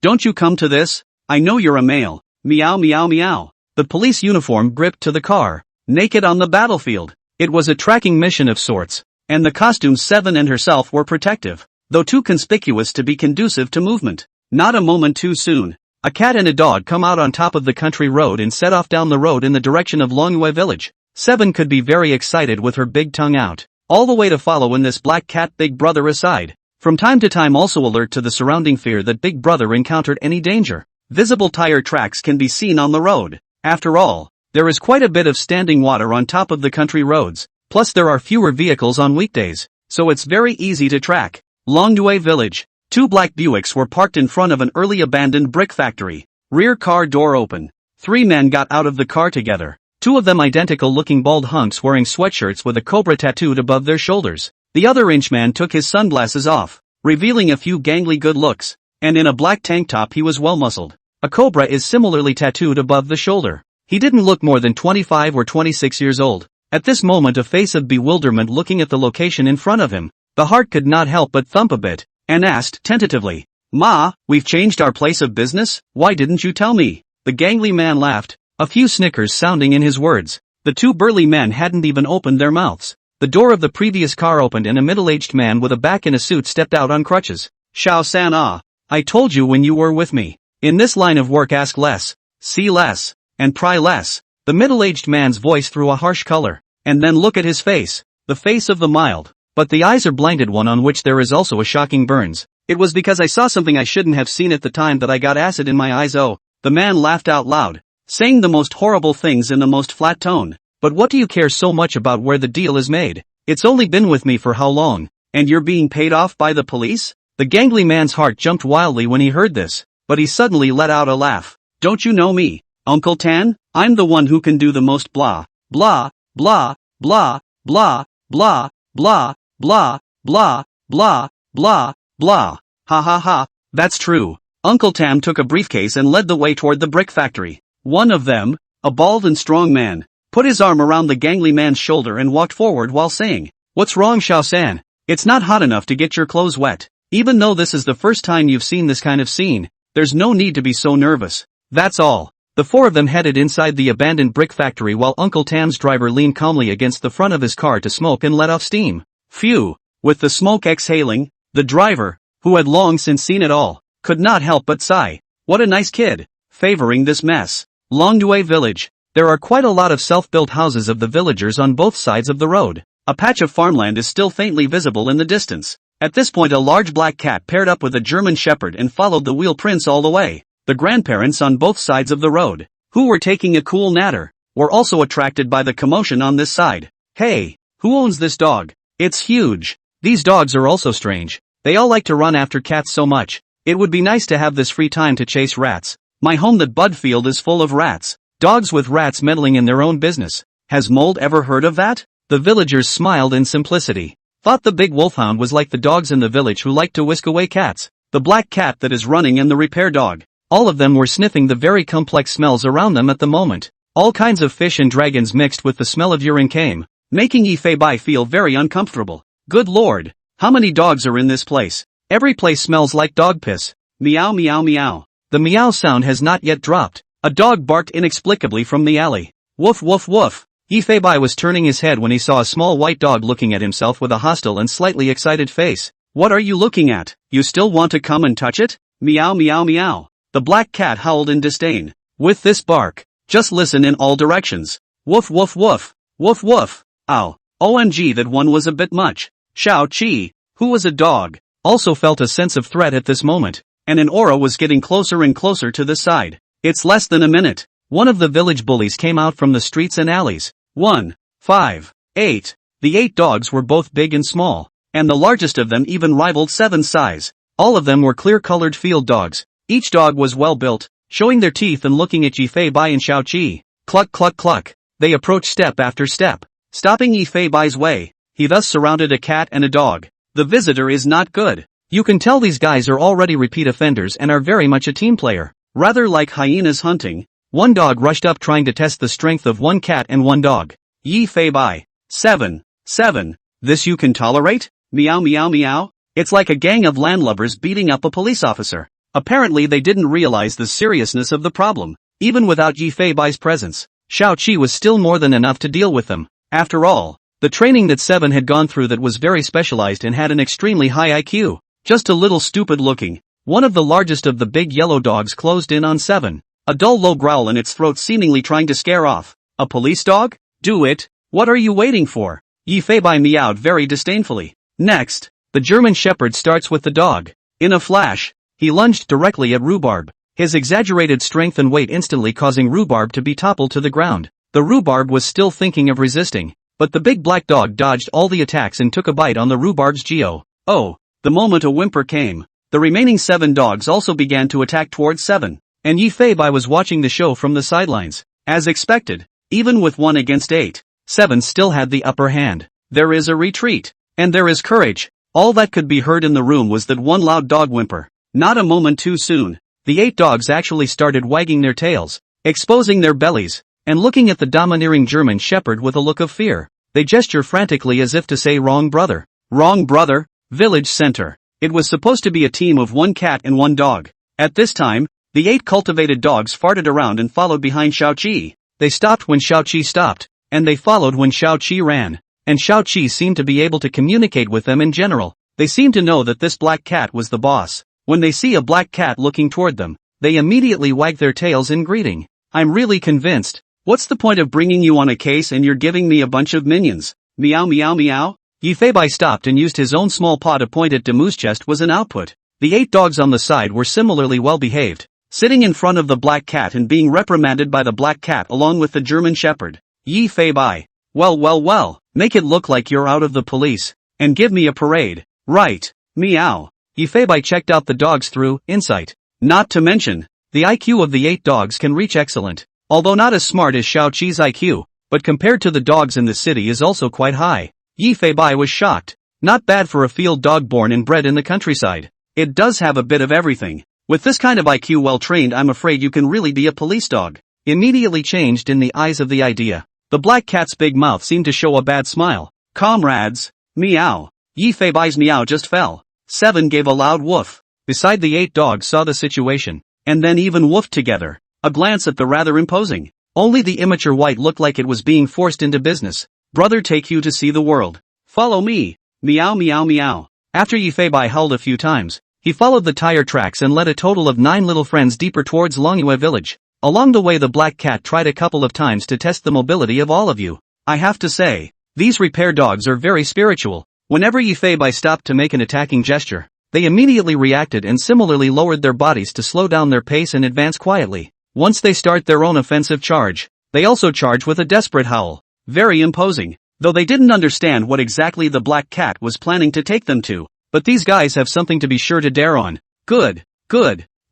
[SPEAKER 1] Don't you come to this? I know you're a male. Meow meow meow. The police uniform gripped to the car, naked on the battlefield. It was a tracking mission of sorts, and the costumes Seven and herself were protective, though too conspicuous to be conducive to movement. Not a moment too soon. A cat and a dog come out on top of the country road and set off down the road in the direction of Longyue village. Seven could be very excited with her big tongue out, all the way to follow in this black cat Big Brother aside. From time to time also alert to the surrounding fear that Big Brother encountered any danger. Visible tire tracks can be seen on the road. After all, there is quite a bit of standing water on top of the country roads, plus there are fewer vehicles on weekdays, so it's very easy to track. Longyue village. Two black Buicks were parked in front of an early abandoned brick factory. Rear car door open. Three men got out of the car together. Two of them identical-looking bald hunks wearing sweatshirts with a cobra tattooed above their shoulders. The other inchman took his sunglasses off, revealing a few gangly good looks, and in a black tank top he was well-muscled. A cobra is similarly tattooed above the shoulder. He didn't look more than 25 or 26 years old. At this moment a face of bewilderment looking at the location in front of him. The heart could not help but thump a bit, and asked tentatively, "Ma, we've changed our place of business? Why didn't you tell me?" The gangly man laughed, a few snickers sounding in his words. The two burly men hadn't even opened their mouths. The door of the previous car opened and a middle-aged man with a back in a suit stepped out on crutches. "Shao-san, I told you when you were with me. In this line of work ask less, see less, and pry less." The middle-aged man's voice threw a harsh color. And then look at his face, the face of the mild, but the eyes are blinded one on which there is also a shocking burns. "It was because I saw something I shouldn't have seen at the time that I got acid in my eyes." Oh, the man laughed out loud, saying the most horrible things in the most flat tone. "But what do you care so much about where the deal is made? It's only been with me for how long? And you're being paid off by the police?" The gangly man's heart jumped wildly when he heard this, but he suddenly let out a laugh. "Don't you know me, Uncle Tan? I'm the one who can do the most blah, blah, blah, blah, blah, blah, blah, blah, blah, blah, blah, blah. Ha ha ha, that's true." Uncle Tam took a briefcase and led the way toward the brick factory. One of them, a bald and strong man, put his arm around the gangly man's shoulder and walked forward while saying, "What's wrong, Shao-san? It's not hot enough to get your clothes wet. Even though this is the first time you've seen this kind of scene, there's no need to be so nervous. That's all." The four of them headed inside the abandoned brick factory while Uncle Tam's driver leaned calmly against the front of his car to smoke and let off steam. Phew! With the smoke exhaling, the driver, who had long since seen it all, could not help but sigh. What a nice kid, favoring this mess. Longyue village. There are quite a lot of self-built houses of the villagers on both sides of the road. A patch of farmland is still faintly visible in the distance. At this point a large black cat paired up with a German shepherd and followed the wheel prints all the way. The grandparents on both sides of the road, who were taking a cool natter, were also attracted by the commotion on this side. "Hey, who owns this dog? It's huge." These dogs are also strange. They all like to run after cats so much. It would be nice to have this free time to chase rats. My home that Budfield is full of rats. Dogs with rats meddling in their own business. Has Mold ever heard of that? The villagers smiled in simplicity. Thought the big wolfhound was like the dogs in the village who like to whisk away cats. The black cat that is running and the repair dog. All of them were sniffing the very complex smells around them at the moment. All kinds of fish and dragons mixed with the smell of urine came, making Yifei Bai feel very uncomfortable. Good lord, how many dogs are in this place? Every place smells like dog piss. Meow meow meow. The meow sound has not yet dropped. A dog barked inexplicably from the alley. Woof woof woof. Yifei was turning his head when he saw a small white dog looking at himself with a hostile and slightly excited face. What are you looking at? You still want to come and touch it? Meow meow meow. The black cat howled in disdain. With this bark, just listen in all directions. Woof woof woof. Woof woof. Ow. OMG, that one was a bit much. Xiao Qi, who was a dog, also felt a sense of threat at this moment, and an aura was getting closer and closer to the side. It's less than a minute. One of the village bullies came out from the streets and alleys. 1, 5, 8. The 8 dogs were both big and small, and the largest of them even rivaled 7's size. All of them were clear-colored field dogs. Each dog was well built, showing their teeth and looking at Yifei and Xiao Qi. Cluck cluck cluck. They approached step after step, stopping Yifei's way. He thus surrounded a cat and a dog. The visitor is not good. You can tell these guys are already repeat offenders and are very much a team player. Rather like hyenas hunting. One dog rushed up trying to test the strength of one cat and one dog. Yifei. 7. This you can tolerate? Meow meow meow. It's like a gang of landlubbers beating up a police officer. Apparently they didn't realize the seriousness of the problem. Even without Yifei's presence, Xiao Qi was still more than enough to deal with them. After all, the training that 7 had gone through that was very specialized and had an extremely high IQ. Just a little stupid looking. One of the largest of the big yellow dogs closed in on 7. A dull low growl in its throat seemingly trying to scare off. A police dog? Do it. What are you waiting for? Yifei meowed very disdainfully. Next, the German Shepherd starts with the dog. In a flash, he lunged directly at Rhubarb, his exaggerated strength and weight instantly causing Rhubarb to be toppled to the ground. The Rhubarb was still thinking of resisting, but the big black dog dodged all the attacks and took a bite on the Rhubarb's geo. Oh, the moment a whimper came, the remaining 7 dogs also began to attack towards 7, and Yifei was watching the show from the sidelines. As expected, even with 1 against 8, 7 still had the upper hand. There is a retreat, and there is courage. All that could be heard in the room was that one loud dog whimper. Not a moment too soon, the 8 dogs actually started wagging their tails, exposing their bellies, and looking at the domineering German Shepherd with a look of fear. They gesture frantically as if to say wrong brother. Wrong brother? Village center. It was supposed to be a team of 1 cat and 1 dog. At this time, the 8 cultivated dogs farted around and followed behind Xiao Qi. They stopped when Xiao Qi stopped, and they followed when Xiao Qi ran. And Xiao Qi seemed to be able to communicate with them in general. They seemed to know that this black cat was the boss. When they see a black cat looking toward them, they immediately wag their tails in greeting. I'm really convinced. What's the point of bringing you on a case and you're giving me a bunch of minions? Meow meow meow. Yifei stopped and used his own small paw to point at Demu's chest was an output. The 8 dogs on the side were similarly well behaved, sitting in front of the black cat and being reprimanded by the black cat along with the German Shepherd. Yifei. Well, make it look like you're out of the police, and give me a parade. Right. Meow. Yifei checked out the dogs through insight. Not to mention, the IQ of the 8 dogs can reach excellent, although not as smart as Xiao Qi's IQ, but compared to the dogs in the city is also quite high. Yifei was shocked. Not bad for a field dog born and bred in the countryside. It does have a bit of everything. With this kind of IQ well trained, I'm afraid you can really be a police dog. Immediately changed in the eyes of the idea. The black cat's big mouth seemed to show a bad smile. Comrades. Meow. Yifei's meow just fell. 7 gave a loud woof. Beside the 8 dogs saw the situation, and then even woofed together. A glance at the rather imposing. Only the immature white looked like it was being forced into business. Brother, take you to see the world. Follow me. Meow meow meow. After Yifei howled a few times, he followed the tire tracks and led a total of 9 little friends deeper towards Longyue village. Along the way the black cat tried a couple of times to test the mobility of all of you. I have to say, these repair dogs are very spiritual. Whenever Yifei stopped to make an attacking gesture, they immediately reacted and similarly lowered their bodies to slow down their pace and advance quietly. Once they start their own offensive charge, they also charge with a desperate howl. Very imposing, though they didn't understand what exactly the black cat was planning to take them to. But these guys have something to be sure to dare on. Good.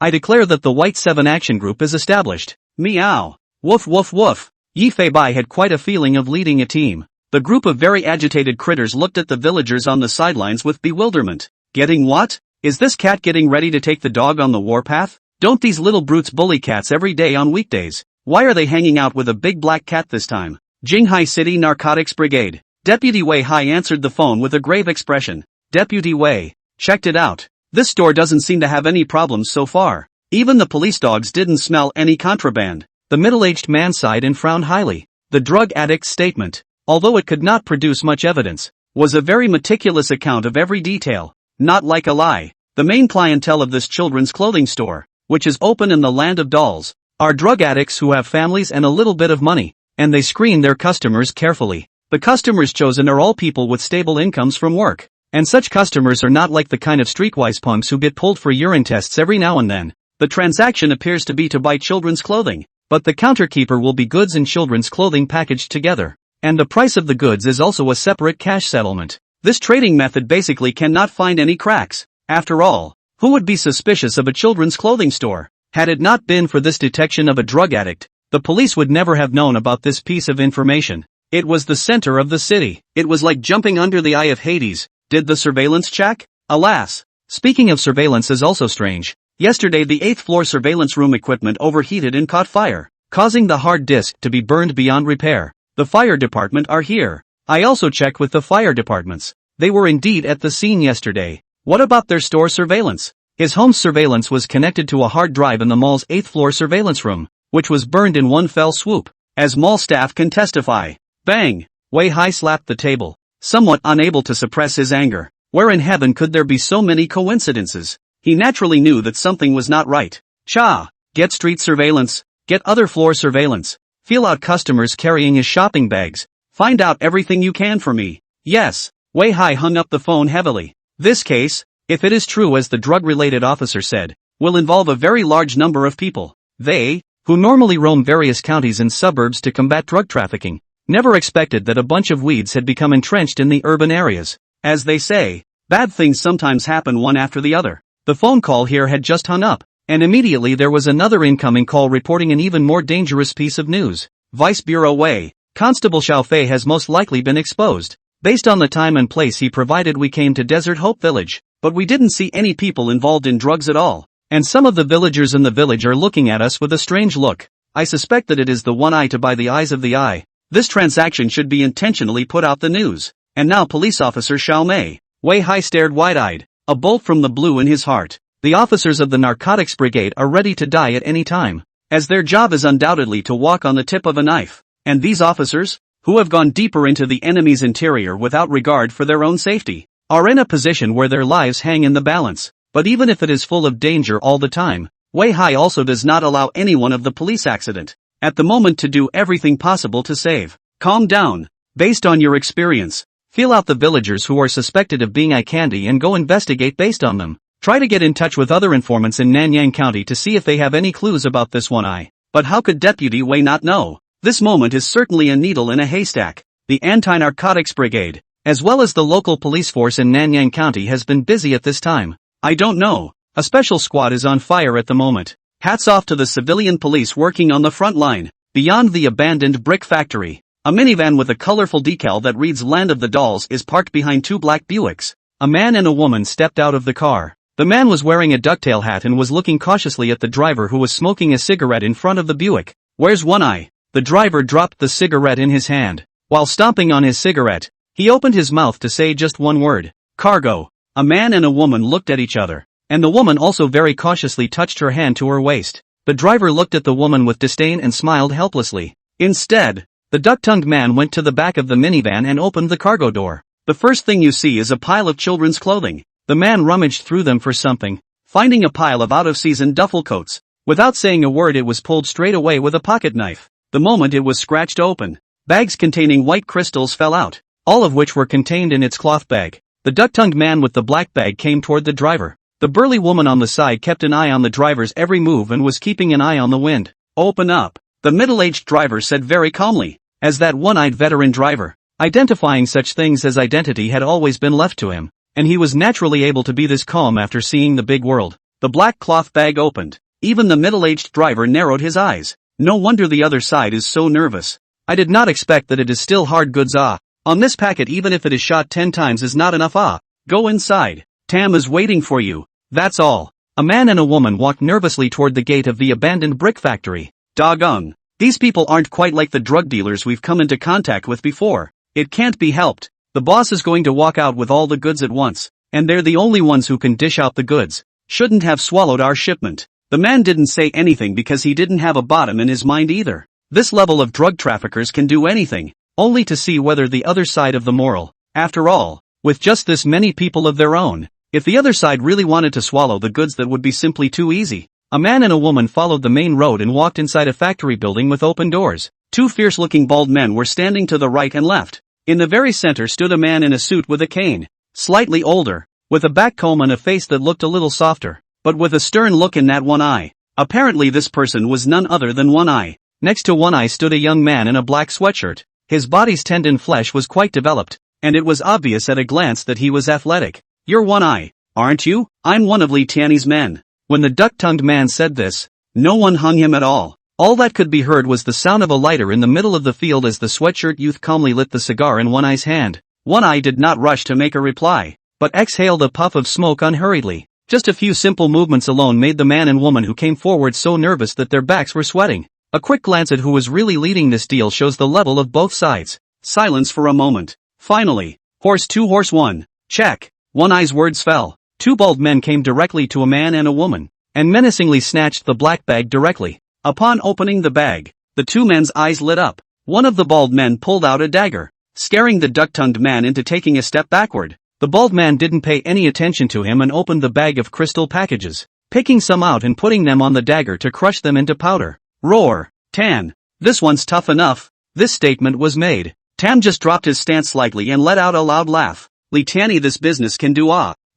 [SPEAKER 1] I declare that the White 7 action group is established. Meow. Woof woof woof. Yifei had quite a feeling of leading a team. The group of very agitated critters looked at the villagers on the sidelines with bewilderment. Getting what? Is this cat getting ready to take the dog on the warpath? Don't these little brutes bully cats every day on weekdays? Why are they hanging out with a big black cat this time? Jinghai City Narcotics Brigade. Deputy Wei Hai answered the phone with a grave expression. Deputy Wei, checked it out. This store doesn't seem to have any problems so far. Even the police dogs didn't smell any contraband. The middle-aged man sighed and frowned highly. The drug addict's statement, although it could not produce much evidence, was a very meticulous account of every detail, not like a lie. The main clientele of this children's clothing store, which is open in the land of dolls, are drug addicts who have families and a little bit of money, and they screen their customers carefully. The customers chosen are all people with stable incomes from work, and such customers are not like the kind of streetwise punks who get pulled for urine tests every now and then. The transaction appears to be to buy children's clothing, but the counterkeeper will be goods and children's clothing packaged together, and the price of the goods is also a separate cash settlement. This trading method basically cannot find any cracks. After all, who would be suspicious of a children's clothing store? Had it not been for this detection of a drug addict, the police would never have known about this piece of information. It was the center of the city. It was like jumping under the eye of Hades. Did the surveillance check? Alas. Speaking of surveillance is also strange. Yesterday the 8th floor surveillance room equipment overheated and caught fire, causing the hard disk to be burned beyond repair. The fire department are here. I also checked with the fire departments. They were indeed at the scene yesterday. What about their store surveillance? His home surveillance was connected to a hard drive in the mall's 8th floor surveillance room, which was burned in one fell swoop. As mall staff can testify. Bang! Wei Hai slapped the table, somewhat unable to suppress his anger. Where in heaven could there be so many coincidences? He naturally knew that something was not right. Cha! Get street surveillance, get other floor surveillance, feel out customers carrying his shopping bags, find out everything you can for me. Yes. Wei Hai hung up the phone heavily. This case, if it is true as the drug-related officer said, will involve a very large number of people. They, who normally roam various counties and suburbs to combat drug trafficking, never expected that a bunch of weeds had become entrenched in the urban areas. As they say, bad things sometimes happen one after the other. The phone call here had just hung up, and immediately there was another incoming call reporting an even more dangerous piece of news. Vice Bureau Wei, Constable Xiao Fei has most likely been exposed. Based on the time and place he provided, we came to Desert Hope Village, but we didn't see any people involved in drugs at all, and some of the villagers in the village are looking at us with a strange look. I suspect that it is the one eye to buy the eyes of the eye. This transaction should be intentionally put out the news. And now police officer Xiao Mei. Wei Hai stared wide-eyed, a bolt from the blue in his heart. The officers of the narcotics brigade are ready to die at any time, as their job is undoubtedly to walk on the tip of a knife. And these officers, who have gone deeper into the enemy's interior without regard for their own safety, are in a position where their lives hang in the balance. But even if it is full of danger all the time, Wei Hai also does not allow anyone of the police accident at the moment to do everything possible to save. Calm down. Based on your experience, feel out the villagers who are suspected of being eye candy and go investigate based on them. Try to get in touch with other informants in Nanyang County to see if they have any clues about this one eye. But how could Deputy Wei not know? This moment is certainly a needle in a haystack. The anti-narcotics brigade, as well as the local police force in Nanyang County, has been busy at this time. I don't know. A special squad is on fire at the moment. Hats off to the civilian police working on the front line. Beyond the abandoned brick factory, a minivan with a colorful decal that reads Land of the Dolls is parked behind two black Buicks. A man and a woman stepped out of the car. The man was wearing a ducktail hat and was looking cautiously at the driver, who was smoking a cigarette in front of the Buick. Where's one eye? The driver dropped the cigarette in his hand. While stomping on his cigarette, he opened his mouth to say just one word: cargo. A man and a woman looked at each other, and the woman also very cautiously touched her hand to her waist. The driver looked at the woman with disdain and smiled helplessly. Instead, the duck-tongued man went to the back of the minivan and opened the cargo door. The first thing you see is a pile of children's clothing. The man rummaged through them for something, finding a pile of out-of-season duffel coats. Without saying a word, it was pulled straight away with a pocket knife. The moment it was scratched open, bags containing white crystals fell out, all of which were contained in its cloth bag. The duck-tongued man with the black bag came toward the driver. The burly woman on the side kept an eye on the driver's every move and was keeping an eye on the wind. Open up, the middle-aged driver said very calmly, as that one-eyed veteran driver. Identifying such things as identity had always been left to him, and he was naturally able to be this calm after seeing the big world. The black cloth bag opened. Even the middle-aged driver narrowed his eyes. No wonder the other side is so nervous. I did not expect that it is still hard goods. On this packet, even if it is shot 10 times is not enough. Go inside. Tam is waiting for you. That's all. A man and a woman walked nervously toward the gate of the abandoned brick factory. Doggone. These people aren't quite like the drug dealers we've come into contact with before. It can't be helped. The boss is going to walk out with all the goods at once, and they're the only ones who can dish out the goods. Shouldn't have swallowed our shipment. The man didn't say anything because he didn't have a bottom in his mind either. This level of drug traffickers can do anything, only to see whether the other side of the moral. After all, with just this many people of their own, if the other side really wanted to swallow the goods, that would be simply too easy. A man and a woman followed the main road and walked inside a factory building with open doors. Two fierce-looking bald men were standing to the right and left. In the very center stood a man in a suit with a cane, slightly older, with a back comb and a face that looked a little softer, but with a stern look in that one eye. Apparently this person was none other than One Eye. Next to One Eye stood a young man in a black sweatshirt. His body's tendon flesh was quite developed, and it was obvious at a glance that he was athletic. "You're One Eye, aren't you? I'm one of Li Tiany's men." When the duck-tongued man said this, no one hung him at all. All that could be heard was the sound of a lighter in the middle of the field as the sweatshirt youth calmly lit the cigar in One Eye's hand. One Eye did not rush to make a reply, but exhaled a puff of smoke unhurriedly. Just a few simple movements alone made the man and woman who came forward so nervous that their backs were sweating. A quick glance at who was really leading this deal shows the level of both sides. Silence for a moment. Finally, horse 2 horse 1, check. One Eye's words fell. Two bald men came directly to a man and a woman, and menacingly snatched the black bag directly. Upon opening the bag, the two men's eyes lit up. One of the bald men pulled out a dagger, scaring the duck-tongued man into taking a step backward. The bald man didn't pay any attention to him and opened the bag of crystal packages, picking some out and putting them on the dagger to crush them into powder. Roar. Tan. This one's tough enough. This statement was made. Tam just dropped his stance slightly and let out a loud laugh. Li Tiany, this business can do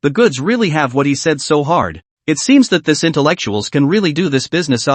[SPEAKER 1] the goods really have what he said so hard. It seems that this intellectuals can really do this business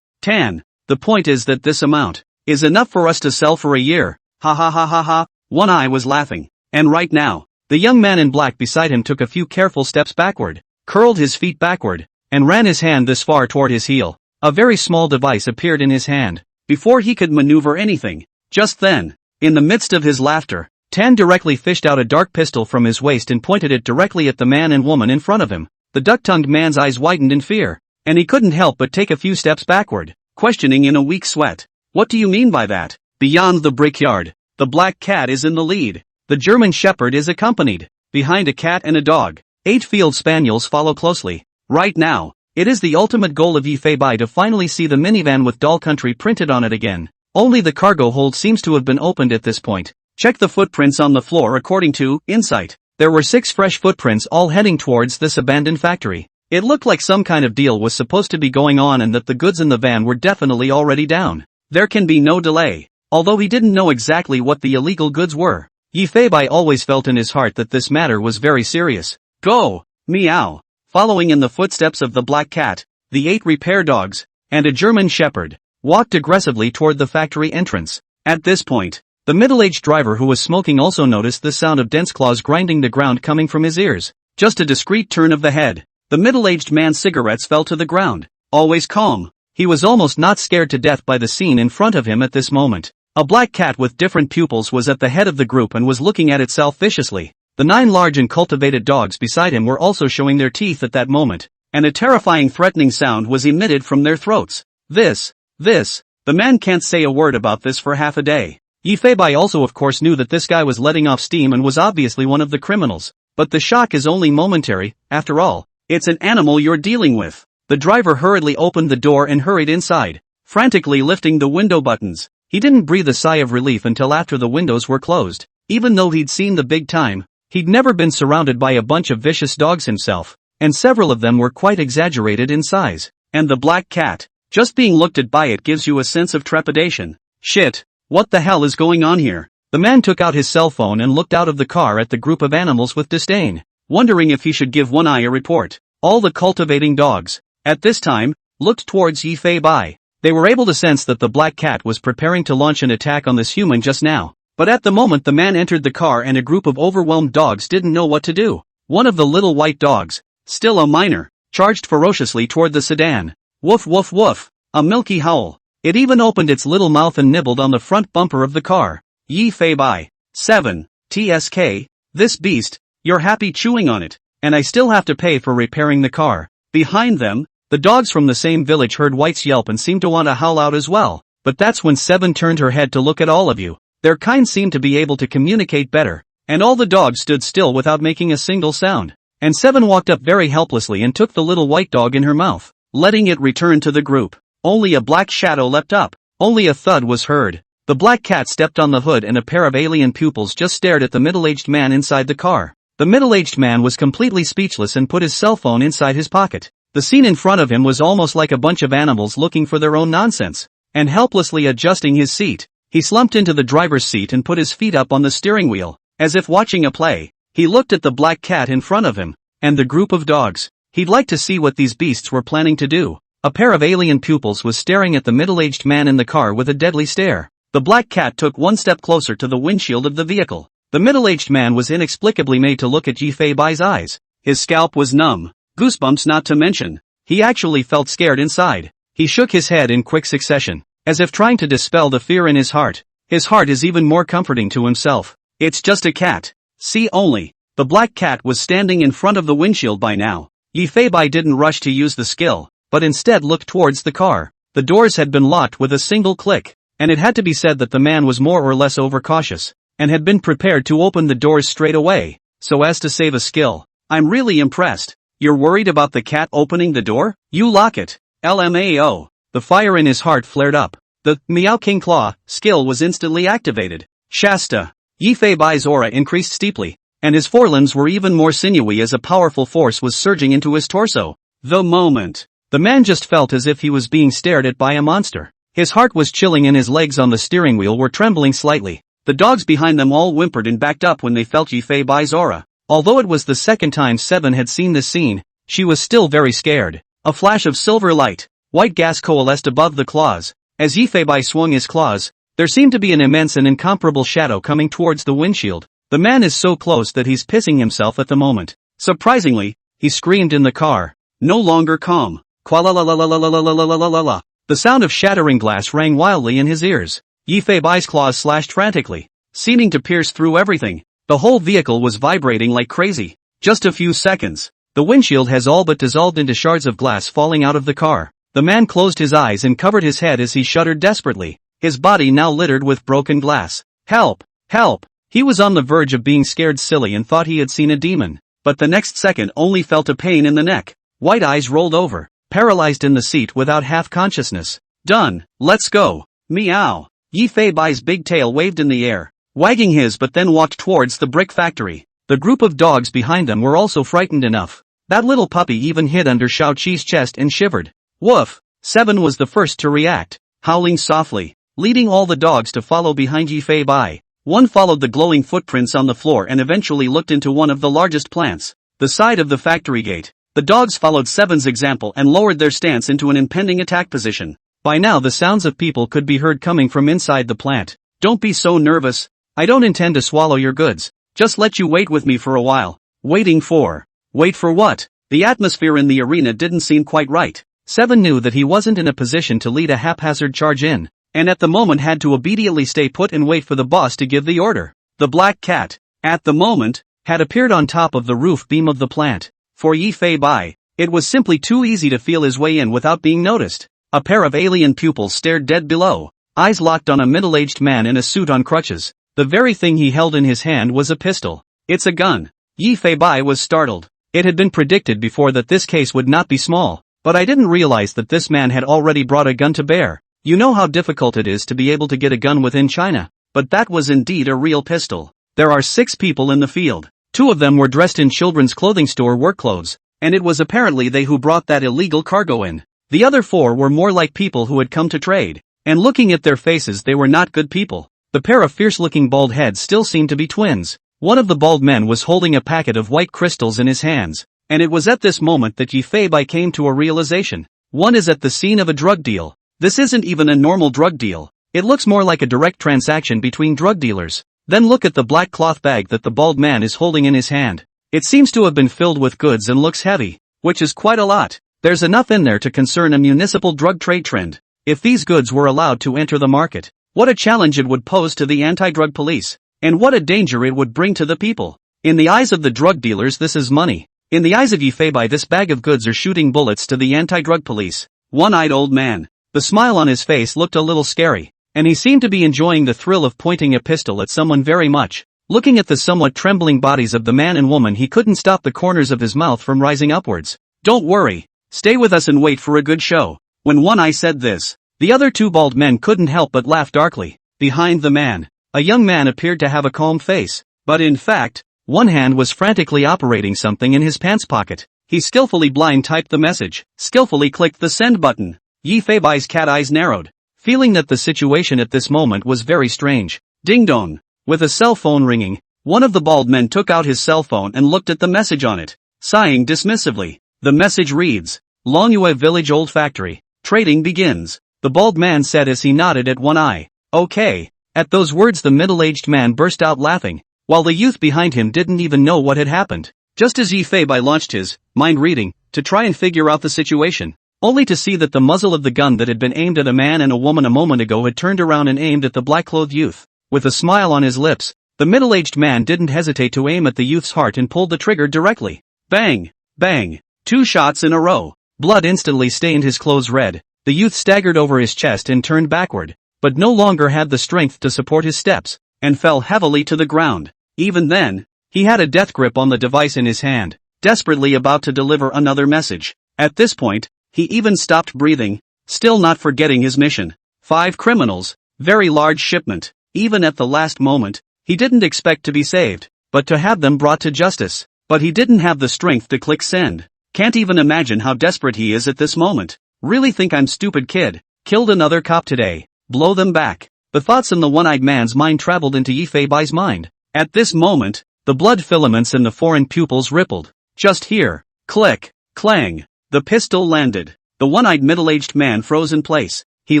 [SPEAKER 1] Tan. The point is that this amount is enough for us to sell for a year. Ha ha ha ha ha. One Eye was laughing. And right now, the young man in black beside him took a few careful steps backward, curled his feet backward, and ran his hand this far toward his heel. A very small device appeared in his hand. Before he could maneuver anything, just then, in the midst of his laughter, Tan directly fished out a dark pistol from his waist and pointed it directly at the man and woman in front of him. The duck-tongued man's eyes widened in fear, and he couldn't help but take a few steps backward, questioning in a weak sweat. "What do you mean by that?" Beyond the brickyard, the black cat is in the lead. The German shepherd is accompanied. Behind a cat and a dog, 8 field spaniels follow closely. Right now, it is the ultimate goal of Yi Fei Bai to finally see the minivan with Doll Country printed on it again. Only the cargo hold seems to have been opened at this point. Check the footprints on the floor according to Insight. There were 6 fresh footprints all heading towards this abandoned factory. It looked like some kind of deal was supposed to be going on and that the goods in the van were definitely already down. There can be no delay. Although he didn't know exactly what the illegal goods were, Yi Fei Bai always felt in his heart that this matter was very serious. Go! Meow! Following in the footsteps of the black cat, the 8 repair dogs, and a German shepherd, walked aggressively toward the factory entrance. At this point, the middle-aged driver who was smoking also noticed the sound of dense claws grinding the ground coming from his ears. Just a discreet turn of the head, the middle-aged man's cigarettes fell to the ground. Always calm, he was almost not scared to death by the scene in front of him at this moment. A black cat with different pupils was at the head of the group and was looking at itself viciously. The 9 large and cultivated dogs beside him were also showing their teeth at that moment, and a terrifying threatening sound was emitted from their throats. This, the man can't say a word about this for half a day. Yi Fei Bai also of course knew that this guy was letting off steam and was obviously one of the criminals. But the shock is only momentary, after all, it's an animal you're dealing with. The driver hurriedly opened the door and hurried inside, frantically lifting the window buttons. He didn't breathe a sigh of relief until after the windows were closed. Even though he'd seen the big time, he'd never been surrounded by a bunch of vicious dogs himself, and several of them were quite exaggerated in size. And the black cat, just being looked at by it gives you a sense of trepidation. Shit, what the hell is going on here? The man took out his cell phone and looked out of the car at the group of animals with disdain, wondering if he should give One Eye a report. All the cultivating dogs, at this time, looked towards Yi Fei Bai. They were able to sense that the black cat was preparing to launch an attack on this human just now. But at the moment the man entered the car and a group of overwhelmed dogs didn't know what to do. One of the little white dogs, still a minor, charged ferociously toward the sedan. Woof woof woof, a milky howl. It even opened its little mouth and nibbled on the front bumper of the car. Yi Fei Bai. 7. TSK, this beast, you're happy chewing on it, and I still have to pay for repairing the car. Behind them, the dogs from the same village heard White's yelp and seemed to want to howl out as well. But that's when 7 turned her head to look at all of you. Their kind seemed to be able to communicate better, and all the dogs stood still without making a single sound. And 7 walked up very helplessly and took the little white dog in her mouth. letting it return to the group. Only a black shadow leapt up. Only a thud was heard. The black cat stepped on the hood and a pair of alien pupils just stared at the middle-aged man inside the car. The middle-aged man was completely speechless and put his cell phone inside his pocket. The scene in front of him was almost like a bunch of animals looking for their own nonsense, and helplessly adjusting his seat. He slumped into the driver's seat and put his feet up on the steering wheel, as if watching a play. He looked at the black cat in front of him, and the group of dogs. He'd like to see what these beasts were planning to do. A pair of alien pupils was staring at the middle-aged man in the car with a deadly stare. The black cat took one step closer to the windshield of the vehicle. The middle-aged man was inexplicably made to look at Yifei Bai's eyes. His scalp was numb. Goosebumps not to mention. He actually felt scared inside. He shook his head in quick succession, as if trying to dispel the fear in his heart. His heart is even more comforting to himself. It's just a cat. See only. The black cat was standing in front of the windshield by now. Yifei Bai didn't rush to use the skill, but instead looked towards the car. The doors had been locked with a single click, and it had to be said that the man was more or less overcautious, and had been prepared to open the doors straight away, so as to save a skill. I'm really impressed. You're worried about the cat opening the door? You lock it. LMAO. The fire in his heart flared up. The Meow King Claw skill was instantly activated. Shasta. Yifei Bai's aura increased steeply, and his forelimbs were even more sinewy as a powerful force was surging into his torso. The moment. The man just felt as if he was being stared at by a monster. His heart was chilling and his legs on the steering wheel were trembling slightly. The dogs behind them all whimpered and backed up when they felt Yifei Bai's aura. Although it was the second time Seven had seen this scene, she was still very scared. A flash of silver light, white gas coalesced above the claws. As Yifei Bai swung his claws, there seemed to be an immense and incomparable shadow coming towards the windshield. The man is so close that he's pissing himself at the moment. Surprisingly, he screamed in the car. No longer calm. Qua-la-la-la-la-la-la-la-la-la-la-la. The sound of shattering glass rang wildly in his ears. Yifei Bai's claws slashed frantically, seeming to pierce through everything. The whole vehicle was vibrating like crazy. Just a few seconds. The windshield has all but dissolved into shards of glass falling out of the car. The man closed his eyes and covered his head as he shuddered desperately, his body now littered with broken glass. Help! Help! He was on the verge of being scared silly and thought he had seen a demon, but the next second only felt a pain in the neck. White eyes rolled over, paralyzed in the seat without half consciousness. Done. Let's go. Meow. Yifei Bai's big tail waved in the air, wagging his but then walked towards the brick factory. The group of dogs behind them were also frightened enough. That little puppy even hid under Shao Chi's chest and shivered. Woof! Seven was the first to react, howling softly, leading all the dogs to follow behind Yifei Bai. One followed the glowing footprints on the floor and eventually looked into one of the largest plants, the side of the factory gate. The dogs followed Seven's example and lowered their stance into an impending attack position. By now the sounds of people could be heard coming from inside the plant. Don't be so nervous. I don't intend to swallow your goods. Just let you wait with me for a while. Wait for what? The atmosphere in the arena didn't seem quite right. Seven knew that he wasn't in a position to lead a haphazard charge in, and at the moment had to obediently stay put and wait for the boss to give the order. The black cat, at the moment, had appeared on top of the roof beam of the plant. For Yifei Bai, it was simply too easy to feel his way in without being noticed. A pair of alien pupils stared dead below, eyes locked on a middle-aged man in a suit on crutches. The very thing he held in his hand was a pistol. It's a gun. Yifei Bai was startled. It had been predicted before that this case would not be small, but I didn't realize that this man had already brought a gun to bear. You know how difficult it is to be able to get a gun within China, but that was indeed a real pistol. There are 6 people in the field. 2 of them were dressed in children's clothing store work clothes, and it was apparently they who brought that illegal cargo in. The other 4 were more like people who had come to trade, and looking at their faces they were not good people. The pair of fierce-looking bald heads still seemed to be twins. One of the bald men was holding a packet of white crystals in his hands, and it was at this moment that Yifei Bai came to a realization. One is at the scene of a drug deal. This isn't even a normal drug deal. It looks more like a direct transaction between drug dealers. Then look at the black cloth bag that the bald man is holding in his hand. It seems to have been filled with goods and looks heavy, which is quite a lot. There's enough in there to concern a municipal drug trade trend. If these goods were allowed to enter the market, what a challenge it would pose to the anti-drug police, and what a danger it would bring to the people. In the eyes of the drug dealers this is money. In the eyes of Yifei Bai this bag of goods are shooting bullets to the anti-drug police. One-eyed old man. The smile on his face looked a little scary, and he seemed to be enjoying the thrill of pointing a pistol at someone very much. Looking at the somewhat trembling bodies of the man and woman he couldn't stop the corners of his mouth from rising upwards. Don't worry. Stay with us and wait for a good show. When One Eye said this, the other two bald men couldn't help but laugh darkly. Behind the man, a young man appeared to have a calm face, but in fact, one hand was frantically operating something in his pants pocket. He skillfully blind typed the message, skillfully clicked the send button. Yi Feibai's cat eyes narrowed, feeling that the situation at this moment was very strange. Ding dong. With a cell phone ringing, one of the bald men took out his cell phone and looked at the message on it, sighing dismissively. The message reads, Longyue Village Old Factory. Trading begins. The bald man said as he nodded at One Eye. Okay. At those words the middle-aged man burst out laughing, while the youth behind him didn't even know what had happened. Just as Yi Feibai launched his mind reading to try and figure out the situation, only to see that the muzzle of the gun that had been aimed at a man and a woman a moment ago had turned around and aimed at the black-clothed youth. With a smile on his lips, the middle-aged man didn't hesitate to aim at the youth's heart and pulled the trigger directly. Bang! Bang! 2 shots in a row. Blood instantly stained his clothes red. The youth staggered over his chest and turned backward, but no longer had the strength to support his steps, and fell heavily to the ground. Even then, he had a death grip on the device in his hand, desperately about to deliver another message. At this point, he even stopped breathing, still not forgetting his mission. 5 criminals, very large shipment. Even at the last moment, he didn't expect to be saved, but to have them brought to justice. But he didn't have the strength to click send. Can't even imagine how desperate he is at this moment. Really think I'm stupid kid. Killed another cop today. Blow them back. The thoughts in the one-eyed man's mind traveled into Yi Feibai's mind. At this moment, the blood filaments in the foreign pupils rippled. Just here. Click. Clang. The pistol landed. The one-eyed middle-aged man froze in place. He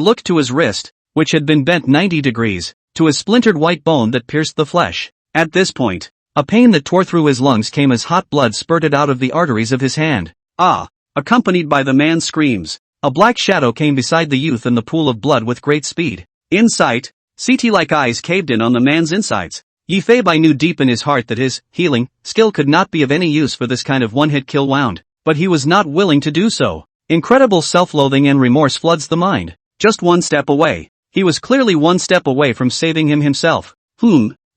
[SPEAKER 1] looked to his wrist, which had been bent 90 degrees, to a splintered white bone that pierced the flesh. At this point, a pain that tore through his lungs came as hot blood spurted out of the arteries of his hand. Ah! Accompanied by the man's screams, a black shadow came beside the youth in the pool of blood with great speed. In sight, CT-like eyes caved in on the man's insides. Yi Feibai knew deep in his heart that his healing skill could not be of any use for this kind of one-hit kill wound, but he was not willing to do so. Incredible self-loathing and remorse floods the mind. Just one step away. He was clearly one step away from saving him himself.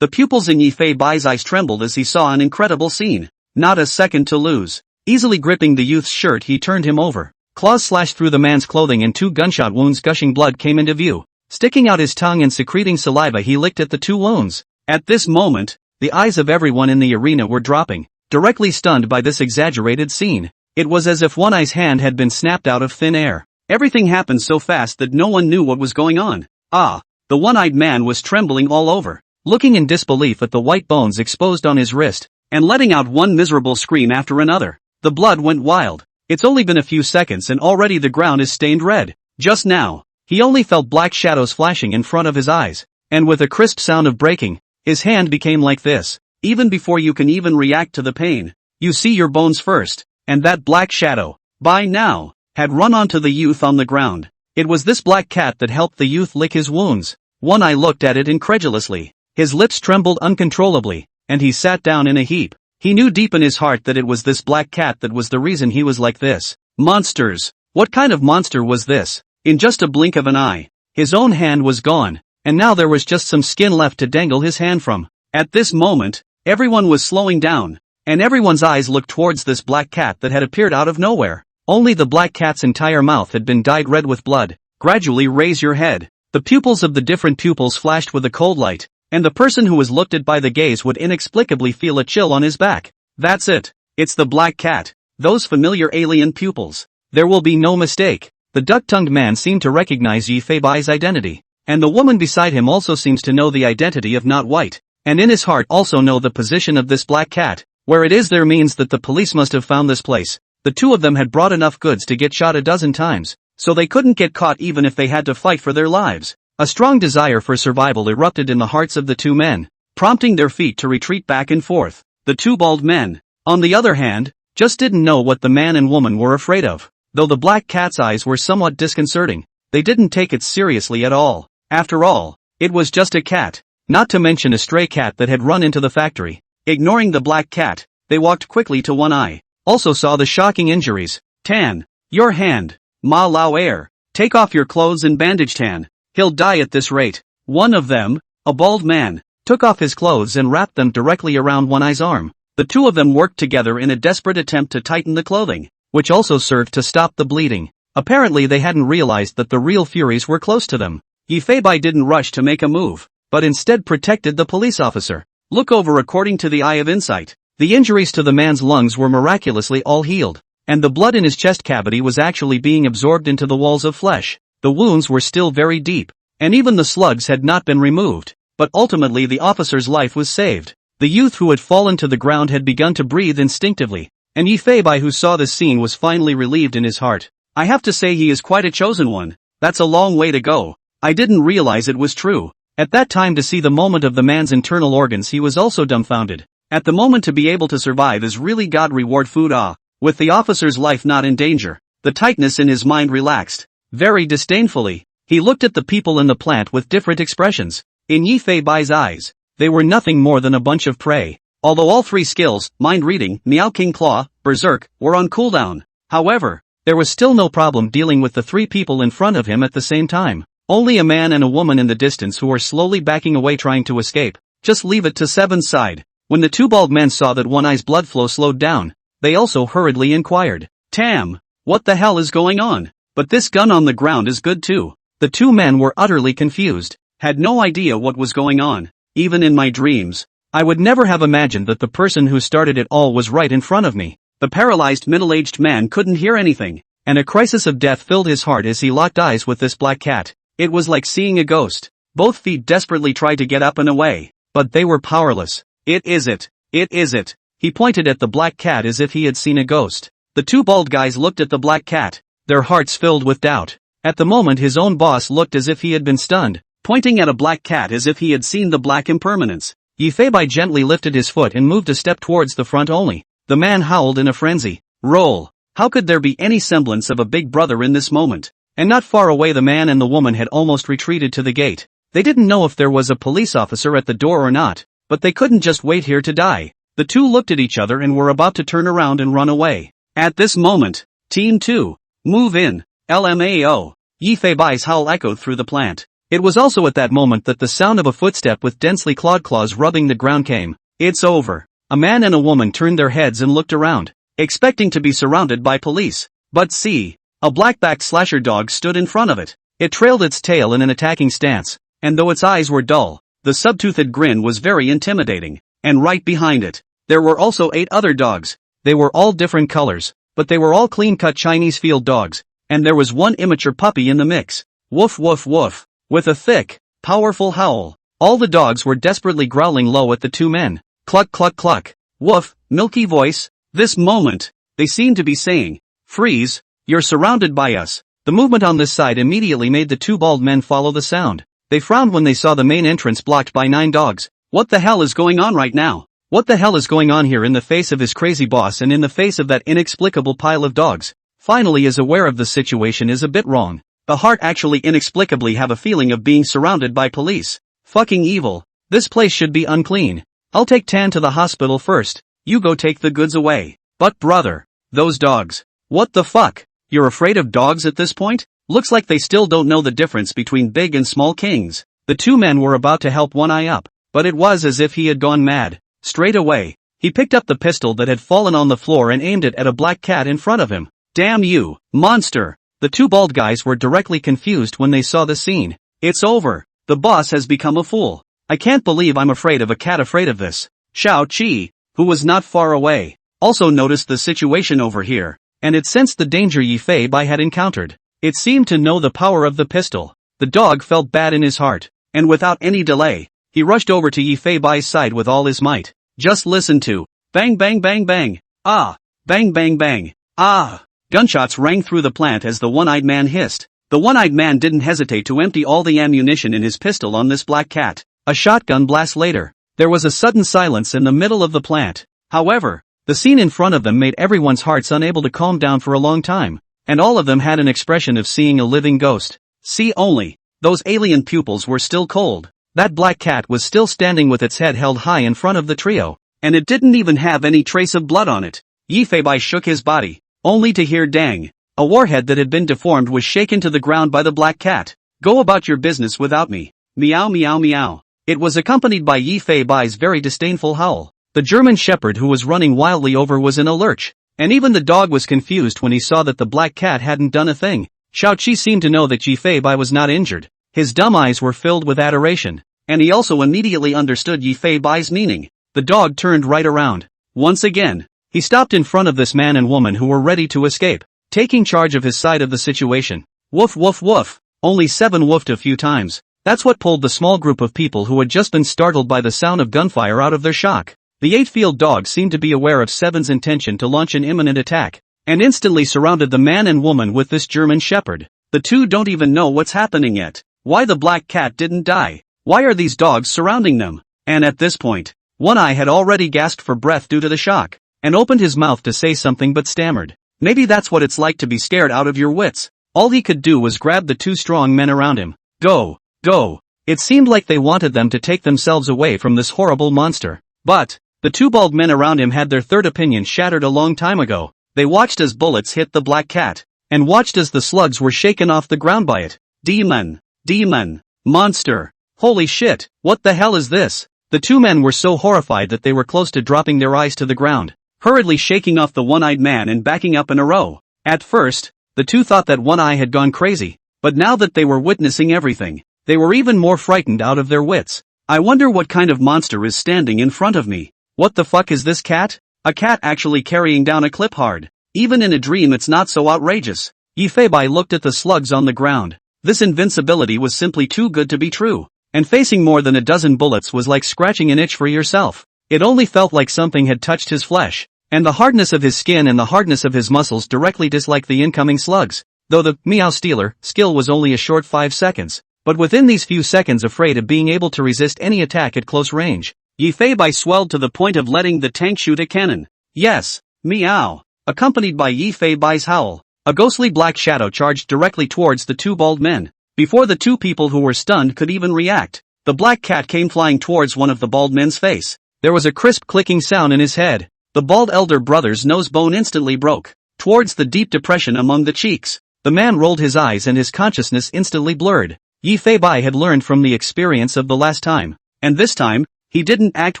[SPEAKER 1] The pupils in Yi Feibai's eyes trembled as he saw an incredible scene. Not a second to lose. Easily gripping the youth's shirt, he turned him over. Claws slashed through the man's clothing and 2 gunshot wounds. Gushing blood came into view. Sticking out his tongue and secreting saliva, he licked at the 2 wounds. At this moment, the eyes of everyone in the arena were dropping, directly stunned by this exaggerated scene. It was as if One Eye's hand had been snapped out of thin air. Everything happened so fast that no one knew what was going on. The one-eyed man was trembling all over, looking in disbelief at the white bones exposed on his wrist, and letting out one miserable scream after another. The blood went wild. It's only been a few seconds and already the ground is stained red. Just now, he only felt black shadows flashing in front of his eyes, and with a crisp sound of breaking, his hand became like this. Even before you can even react to the pain, you see your bones first, and that black shadow, by now, had run onto the youth on the ground. It was this black cat that helped the youth lick his wounds. One Eye looked at it incredulously. His lips trembled uncontrollably, and he sat down in a heap. He knew deep in his heart that it was this black cat that was the reason he was like this. Monsters! What kind of monster was this? In just a blink of an eye, his own hand was gone, and now there was just some skin left to dangle his hand from. At this moment, everyone was slowing down, and everyone's eyes looked towards this black cat that had appeared out of nowhere. Only the black cat's entire mouth had been dyed red with blood. Gradually raise your head. The pupils of the different pupils flashed with a cold light, and the person who was looked at by the gaze would inexplicably feel a chill on his back. That's it. It's the black cat. Those familiar alien pupils. There will be no mistake. The duck-tongued man seemed to recognize Yi Feibai's identity, and the woman beside him also seems to know the identity of Not White, and in his heart also know the position of this black cat. Where it is there means that the police must have found this place. The 2 of them had brought enough goods to get shot a dozen times, so they couldn't get caught even if they had to fight for their lives. A strong desire for survival erupted in the hearts of the 2 men, prompting their feet to retreat back and forth. The 2 bald men, on the other hand, just didn't know what the man and woman were afraid of. Though the black cat's eyes were somewhat disconcerting, they didn't take it seriously at all. After all, it was just a cat, not to mention a stray cat that had run into the factory. Ignoring the black cat, they walked quickly to One Eye. Also saw the shocking injuries. Tan, your hand. Ma Lao Air, take off your clothes and bandage Tan. He'll die at this rate. One of them, a bald man, took off his clothes and wrapped them directly around One Eye's arm. The 2 of them worked together in a desperate attempt to tighten the clothing. which also served to stop the bleeding. Apparently they hadn't realized that the real Furies were close to them. Yifei didn't rush to make a move, but instead protected the police officer. Look over according to the Eye of Insight. The injuries to the man's lungs were miraculously all healed, and the blood in his chest cavity was actually being absorbed into the walls of flesh. The wounds were still very deep, and even the slugs had not been removed, but ultimately the officer's life was saved. The youth who had fallen to the ground had begun to breathe instinctively, and Yifei who saw this scene was finally relieved in his heart. I have to say he is quite a chosen one. That's a long way to go. I didn't realize it was true. At that time, to see the moment of the man's internal organs, he was also dumbfounded. At the moment, to be able to survive is really God reward food. With the officer's life not in danger, the tightness in his mind relaxed. Very disdainfully, he looked at the people in the plant with different expressions. In Yifei's eyes, they were nothing more than a bunch of prey. Although all three skills, mind reading, Meow King Claw, Berserk, were on cooldown. However, there was still no problem dealing with the three people in front of him at the same time. Only a man and a woman in the distance who were slowly backing away trying to escape. Just leave it to Seven's side. When the two bald men saw that One Eye's blood flow slowed down, they also hurriedly inquired, Tam, what the hell is going on? But this gun on the ground is good too. The two men were utterly confused, had no idea what was going on. Even in my dreams, I would never have imagined that the person who started it all was right in front of me. The paralyzed middle-aged man couldn't hear anything, and a crisis of death filled his heart as he locked eyes with this black cat. It was like seeing a ghost. Both feet desperately tried to get up and away, but they were powerless. It is it. He pointed at the black cat as if he had seen a ghost. The two bald guys looked at the black cat, their hearts filled with doubt. At the moment his own boss looked as if he had been stunned, pointing at a black cat as if he had seen the black impermanence. Yifei gently lifted his foot and moved a step towards the front only. The man howled in a frenzy. Roll. How could there be any semblance of a big brother in this moment? And not far away the man and the woman had almost retreated to the gate. They didn't know if there was a police officer at the door or not, but they couldn't just wait here to die. The two looked at each other and were about to turn around and run away. At this moment, Team 2, move in, LMAO. Yifei's howl echoed through the plant. It was also at that moment that the sound of a footstep with densely clawed claws rubbing the ground came. It's over. A man and a woman turned their heads and looked around, expecting to be surrounded by police. But see, a black-backed slasher dog stood in front of it. It trailed its tail in an attacking stance, and though its eyes were dull, the subtoothed grin was very intimidating. And right behind it, there were also 8 other dogs. They were all different colors, but they were all clean-cut Chinese field dogs, and there was one immature puppy in the mix. Woof woof woof. With a thick, powerful howl, all the dogs were desperately growling low at the two men. Cluck cluck cluck. Woof, milky voice. This moment, they seemed to be saying, freeze, you're surrounded by us. The movement on this side immediately made the two bald men follow the sound. They frowned when they saw the main entrance blocked by 9 dogs. What the hell is going on right now? What the hell is going on here in the face of his crazy boss and in the face of that inexplicable pile of dogs? Finally is aware of the situation is a bit wrong. The heart actually inexplicably have a feeling of being surrounded by police. Fucking evil. This place should be unclean. I'll take Tan to the hospital first. You go take the goods away. But brother, those dogs. What the fuck? You're afraid of dogs at this point? Looks like they still don't know the difference between big and small kings. The two men were about to help One Eye up, but it was as if he had gone mad. Straight away, he picked up the pistol that had fallen on the floor and aimed it at a black cat in front of him. Damn you, monster! The two bald guys were directly confused when they saw the scene. It's over. The boss has become a fool. I can't believe I'm afraid of a cat afraid of this. Xiao Qi, who was not far away, also noticed the situation over here, and it sensed the danger Yifei had encountered. It seemed to know the power of the pistol. The dog felt bad in his heart, and without any delay, he rushed over to Yifei's side with all his might. Just listen to bang bang bang bang. Ah! Bang bang bang. Ah! Gunshots rang through the plant as the one-eyed man hissed. The one-eyed man didn't hesitate to empty all the ammunition in his pistol on this black cat. A shotgun blast later, there was a sudden silence in the middle of the plant. However, the scene in front of them made everyone's hearts unable to calm down for a long time, and all of them had an expression of seeing a living ghost. See only, those alien pupils were still cold. That black cat was still standing with its head held high in front of the trio, and it didn't even have any trace of blood on it. Yifei shook his body, only to hear dang. A warhead that had been deformed was shaken to the ground by the black cat. Go about your business without me. Meow meow meow. It was accompanied by Yifei's very disdainful howl. The German shepherd who was running wildly over was in a lurch. And even the dog was confused when he saw that the black cat hadn't done a thing. Xiaoqi seemed to know that Yifei Bai was not injured. His dumb eyes were filled with adoration. And he also immediately understood Yifei Bai's meaning. The dog turned right around. Once again, he stopped in front of this man and woman who were ready to escape, taking charge of his side of the situation. Woof woof woof. Only 7 woofed a few times. That's what pulled the small group of people who had just been startled by the sound of gunfire out of their shock. The 8-field dog seemed to be aware of 7's intention to launch an imminent attack, and instantly surrounded the man and woman with this German Shepherd. The two don't even know what's happening yet. Why the black cat didn't die? Why are these dogs surrounding them? And at this point, One Eye had already gasped for breath due to the shock, and opened his mouth to say something but stammered. Maybe that's what it's like to be scared out of your wits. All he could do was grab the 2 strong men around him. Go, go. It seemed like they wanted them to take themselves away from this horrible monster. But the 2 bald men around him had their third opinion shattered a long time ago. They watched as bullets hit the black cat, and watched as the slugs were shaken off the ground by it. Demon, demon, monster. Holy shit, what the hell is this? The 2 men were so horrified that they were close to dropping their eyes to the ground, hurriedly shaking off the one-eyed man and backing up in a row. At first, the 2 thought that One Eye had gone crazy, but now that they were witnessing everything, they were even more frightened out of their wits. I wonder what kind of monster is standing in front of me. What the fuck is this cat? A cat actually carrying down a clip hard. Even in a dream it's not so outrageous. Yifei Bai looked at the slugs on the ground. This invincibility was simply too good to be true. And facing more than a dozen bullets was like scratching an itch for yourself. It only felt like something had touched his flesh, and the hardness of his skin and the hardness of his muscles directly disliked the incoming slugs. Though the meow stealer skill was only a short 5 seconds, but within these few seconds afraid of being able to resist any attack at close range, Yifei Bai swelled to the point of letting the tank shoot a cannon. Yes, meow. Accompanied by Yifei Bai's howl, a ghostly black shadow charged directly towards the 2 bald men. Before the 2 people who were stunned could even react, the black cat came flying towards one of the bald men's face. There was a crisp clicking sound in his head. The bald elder brother's nose bone instantly broke, towards the deep depression among the cheeks. The man rolled his eyes and his consciousness instantly blurred. Yifei Bai had learned from the experience of the last time, and this time, he didn't act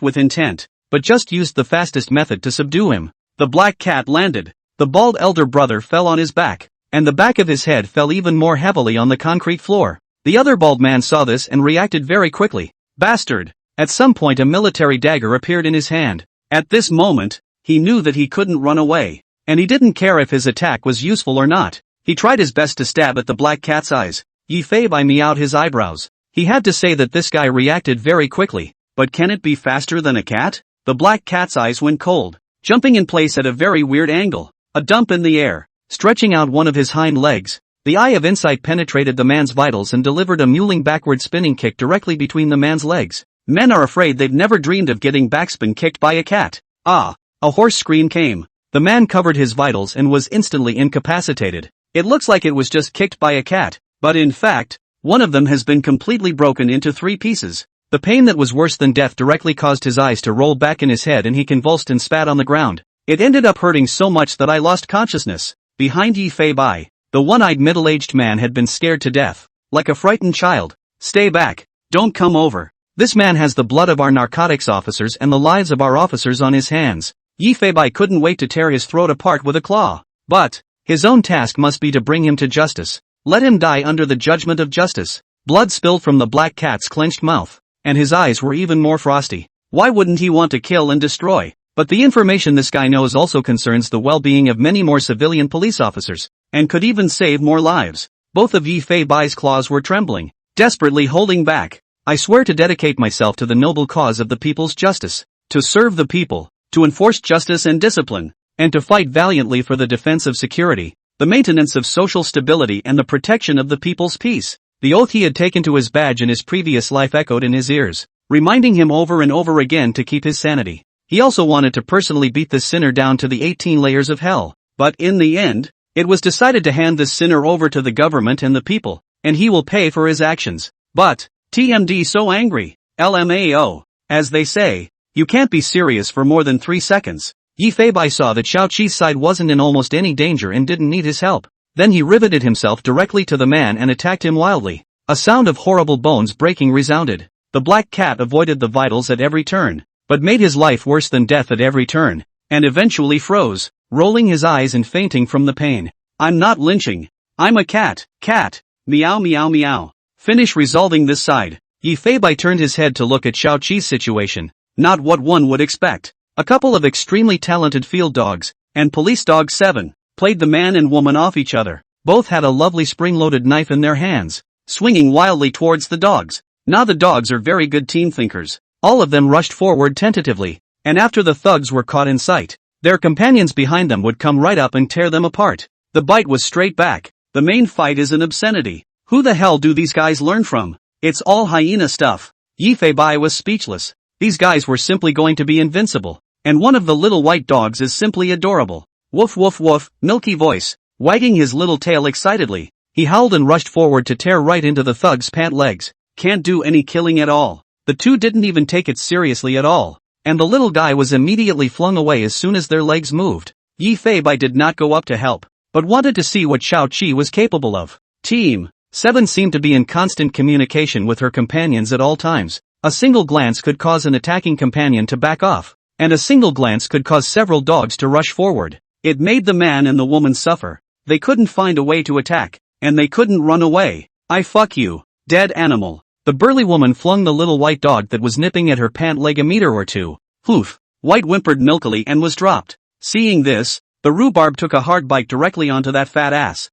[SPEAKER 1] with intent, but just used the fastest method to subdue him. The black cat landed. The bald elder brother fell on his back, and the back of his head fell even more heavily on the concrete floor. The other bald man saw this and reacted very quickly. Bastard! At some point a military dagger appeared in his hand. At this moment, he knew that he couldn't run away, and he didn't care if his attack was useful or not. He tried his best to stab at the black cat's eyes. Yifei Bai meowed his eyebrows. He had to say that this guy reacted very quickly, but can it be faster than a cat? The black cat's eyes went cold, jumping in place at a very weird angle. A dump in the air, stretching out one of his hind legs. The eye of insight penetrated the man's vitals and delivered a mewling backward spinning kick directly between the man's legs. Men are afraid they've never dreamed of getting backspin kicked by a cat. Ah! A hoarse scream came. The man covered his vitals and was instantly incapacitated. It looks like it was just kicked by a cat, but in fact, one of them has been completely broken into 3 pieces. The pain that was worse than death directly caused his eyes to roll back in his head and he convulsed and spat on the ground. It ended up hurting so much that I lost consciousness. Behind Yifei Bai, the one-eyed middle-aged man had been scared to death, like a frightened child. Stay back, don't come over. This man has the blood of our narcotics officers and the lives of our officers on his hands. Yifei Bai couldn't wait to tear his throat apart with a claw. But his own task must be to bring him to justice. Let him die under the judgment of justice. Blood spilled from the black cat's clenched mouth, and his eyes were even more frosty. Why wouldn't he want to kill and destroy? But the information this guy knows also concerns the well-being of many more civilian police officers, and could even save more lives. Both of Yifei Bai's claws were trembling, desperately holding back. I swear to dedicate myself to the noble cause of the people's justice, to serve the people, to enforce justice and discipline, and to fight valiantly for the defense of security, the maintenance of social stability and the protection of the people's peace. The oath he had taken to his badge in his previous life echoed in his ears, reminding him over and over again to keep his sanity. He also wanted to personally beat this sinner down to the 18 layers of hell. But in the end, it was decided to hand this sinner over to the government and the people, and he will pay for his actions. But TMD so angry, LMAO, as they say, you can't be serious for more than 3 seconds. Yifei Bai saw that Xiaoqi's side wasn't in almost any danger and didn't need his help. Then he riveted himself directly to the man and attacked him wildly. A sound of horrible bones breaking resounded. The black cat avoided the vitals at every turn, but made his life worse than death at every turn, and eventually froze. rolling his eyes and fainting from the pain. I'm not lynching. I'm a cat. Cat. Meow meow meow. Finish resolving this side. Yi Feibai turned his head to look at Xiao Qi's situation. Not what one would expect. A couple of extremely talented field dogs, and police dog 7, played the man and woman off each other. Both had a lovely spring-loaded knife in their hands, swinging wildly towards the dogs. Now the dogs are very good team thinkers. All of them rushed forward tentatively, and after the thugs were caught in sight, their companions behind them would come right up and tear them apart. The bite was straight back. The main fight is an obscenity. Who the hell do these guys learn from? It's all hyena stuff. Yi Feibai was speechless. These guys were simply going to be invincible. And one of the little white dogs is simply adorable. Woof woof woof, milky voice, wagging his little tail excitedly. He howled and rushed forward to tear right into the thug's pant legs. Can't do any killing at all. The two didn't even take it seriously at all. And the little guy was immediately flung away as soon as their legs moved. Yi Feibai did not go up to help, but wanted to see what Xiao Qi was capable of. Team 7 seemed to be in constant communication with her companions at all times. A single glance could cause an attacking companion to back off, and a single glance could cause several dogs to rush forward. It made the man and the woman suffer. They couldn't find a way to attack, and they couldn't run away. I fuck you, dead animal. The burly woman flung the little white dog that was nipping at her pant leg a meter or two. Hoof. White whimpered milkily and was dropped. Seeing this, the rhubarb took a hard bite directly onto that fat ass.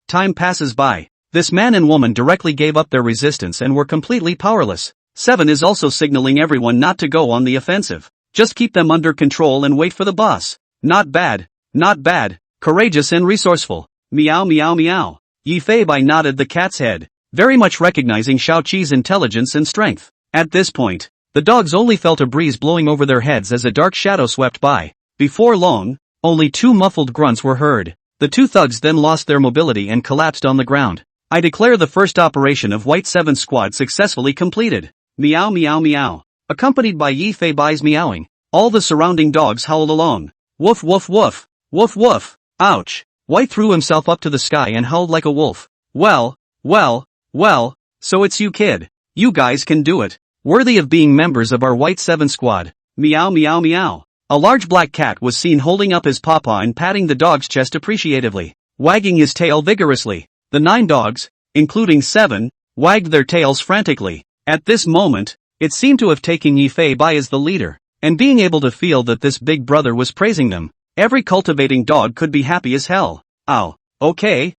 [SPEAKER 1] Time passes by. This man and woman directly gave up their resistance and were completely powerless. 7 is also signaling everyone not to go on the offensive. Just keep them under control and wait for the boss. Not bad. Not bad. Courageous and resourceful. Meow meow meow. Yi Feibai nodded the cat's head, very much recognizing Xiao Qi's intelligence and strength. At this point, the dogs only felt a breeze blowing over their heads as a dark shadow swept by. Before long, only 2 muffled grunts were heard. The 2 thugs then lost their mobility and collapsed on the ground. I declare the first operation of White 7 Squad successfully completed. Meow meow meow. Accompanied by Yi Feibai's meowing, all the surrounding dogs howled along. Woof woof woof. Woof woof. Ouch. White threw himself up to the sky and howled like a wolf. Well, so it's you kid. You guys can do it. Worthy of being members of our White 7 Squad. Meow meow meow. A large black cat was seen holding up his pawpaw and patting the dog's chest appreciatively, wagging his tail vigorously. The 9 dogs, including 7, wagged their tails frantically. At this moment, it seemed to have taken Yi Feibai as the leader, and being able to feel that this big brother was praising them, every cultivating dog could be happy as hell. Ow. Okay,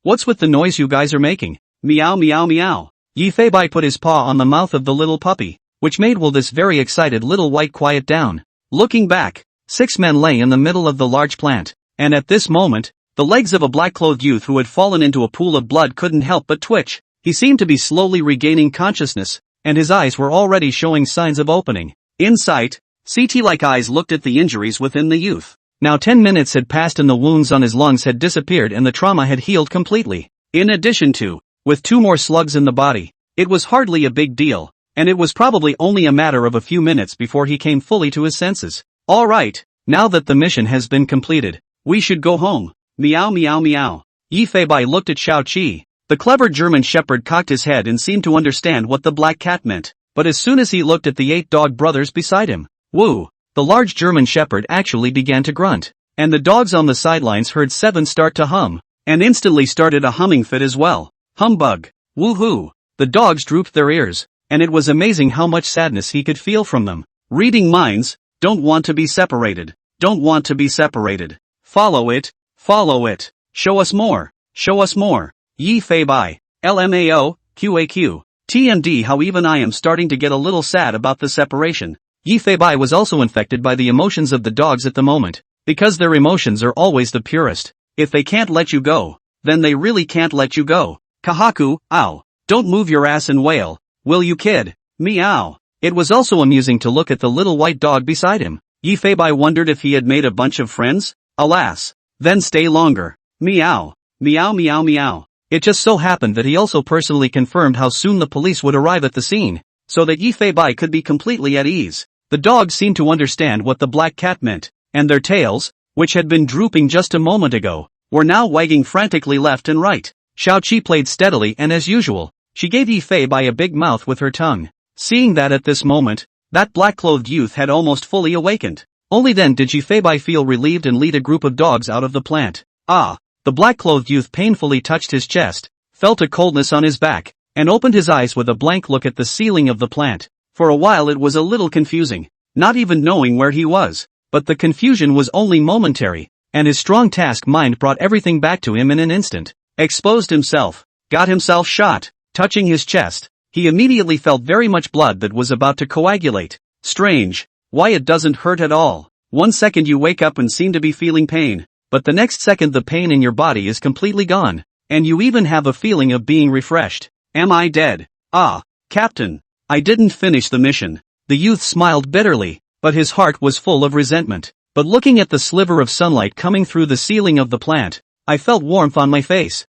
[SPEAKER 1] what's with the noise you guys are making? Meow meow meow. Yi Feibai put his paw on the mouth of the little puppy, which made this very excited little white quiet down. Looking back, 6 men lay in the middle of the large plant, and at this moment, the legs of a black-clothed youth who had fallen into a pool of blood couldn't help but twitch. He seemed to be slowly regaining consciousness, and his eyes were already showing signs of opening. In sight, CT-like eyes looked at the injuries within the youth. Now 10 minutes had passed and the wounds on his lungs had disappeared and the trauma had healed completely. In addition to, with 2 more slugs in the body, it was hardly a big deal, and it was probably only a matter of a few minutes before he came fully to his senses. Alright, now that the mission has been completed, we should go home. Meow meow meow. Yi Feibai looked at Xiao Qi. The clever German shepherd cocked his head and seemed to understand what the black cat meant, but as soon as he looked at the 8 dog brothers beside him, woo, the large German shepherd actually began to grunt, and the dogs on the sidelines heard 7 start to hum, and instantly started a humming fit as well. Humbug. Woohoo. The dogs drooped their ears, and it was amazing how much sadness he could feel from them. Reading minds, don't want to be separated. Don't want to be separated. Follow it. Follow it. Show us more. Show us more. Yi Feibai. LMAO, QAQ. TMD. How even I am starting to get a little sad about the separation. Yi Feibai was also infected by the emotions of the dogs at the moment, because their emotions are always the purest. If they can't let you go, then they really can't let you go. Kahaku, ow. Don't move your ass and wail, will you kid? Meow. It was also amusing to look at the little white dog beside him. Yi Feibai wondered if he had made a bunch of friends. Alas. Then stay longer. Meow. Meow meow meow. It just so happened that he also personally confirmed how soon the police would arrive at the scene, so that Yi Feibai could be completely at ease. The dogs seemed to understand what the black cat meant, and their tails, which had been drooping just a moment ago, were now wagging frantically left and right. Xiao Qi played steadily and as usual, she gave Yi Feibai a big mouth with her tongue. Seeing that at this moment, that black-clothed youth had almost fully awakened. Only then did Yifei feel relieved and lead a group of dogs out of the plant. Ah! The black-clothed youth painfully touched his chest, felt a coldness on his back, and opened his eyes with a blank look at the ceiling of the plant. For a while it was a little confusing, not even knowing where he was. But the confusion was only momentary, and his strong task mind brought everything back to him in an instant. Exposed himself, got himself shot, touching his chest. He immediately felt very much blood that was about to coagulate. Strange. Why it doesn't hurt at all. One second you wake up and seem to be feeling pain, but the next second the pain in your body is completely gone, and you even have a feeling of being refreshed. Am I dead? Ah, Captain. I didn't finish the mission. The youth smiled bitterly, but his heart was full of resentment. But looking at the sliver of sunlight coming through the ceiling of the plant, I felt warmth on my face.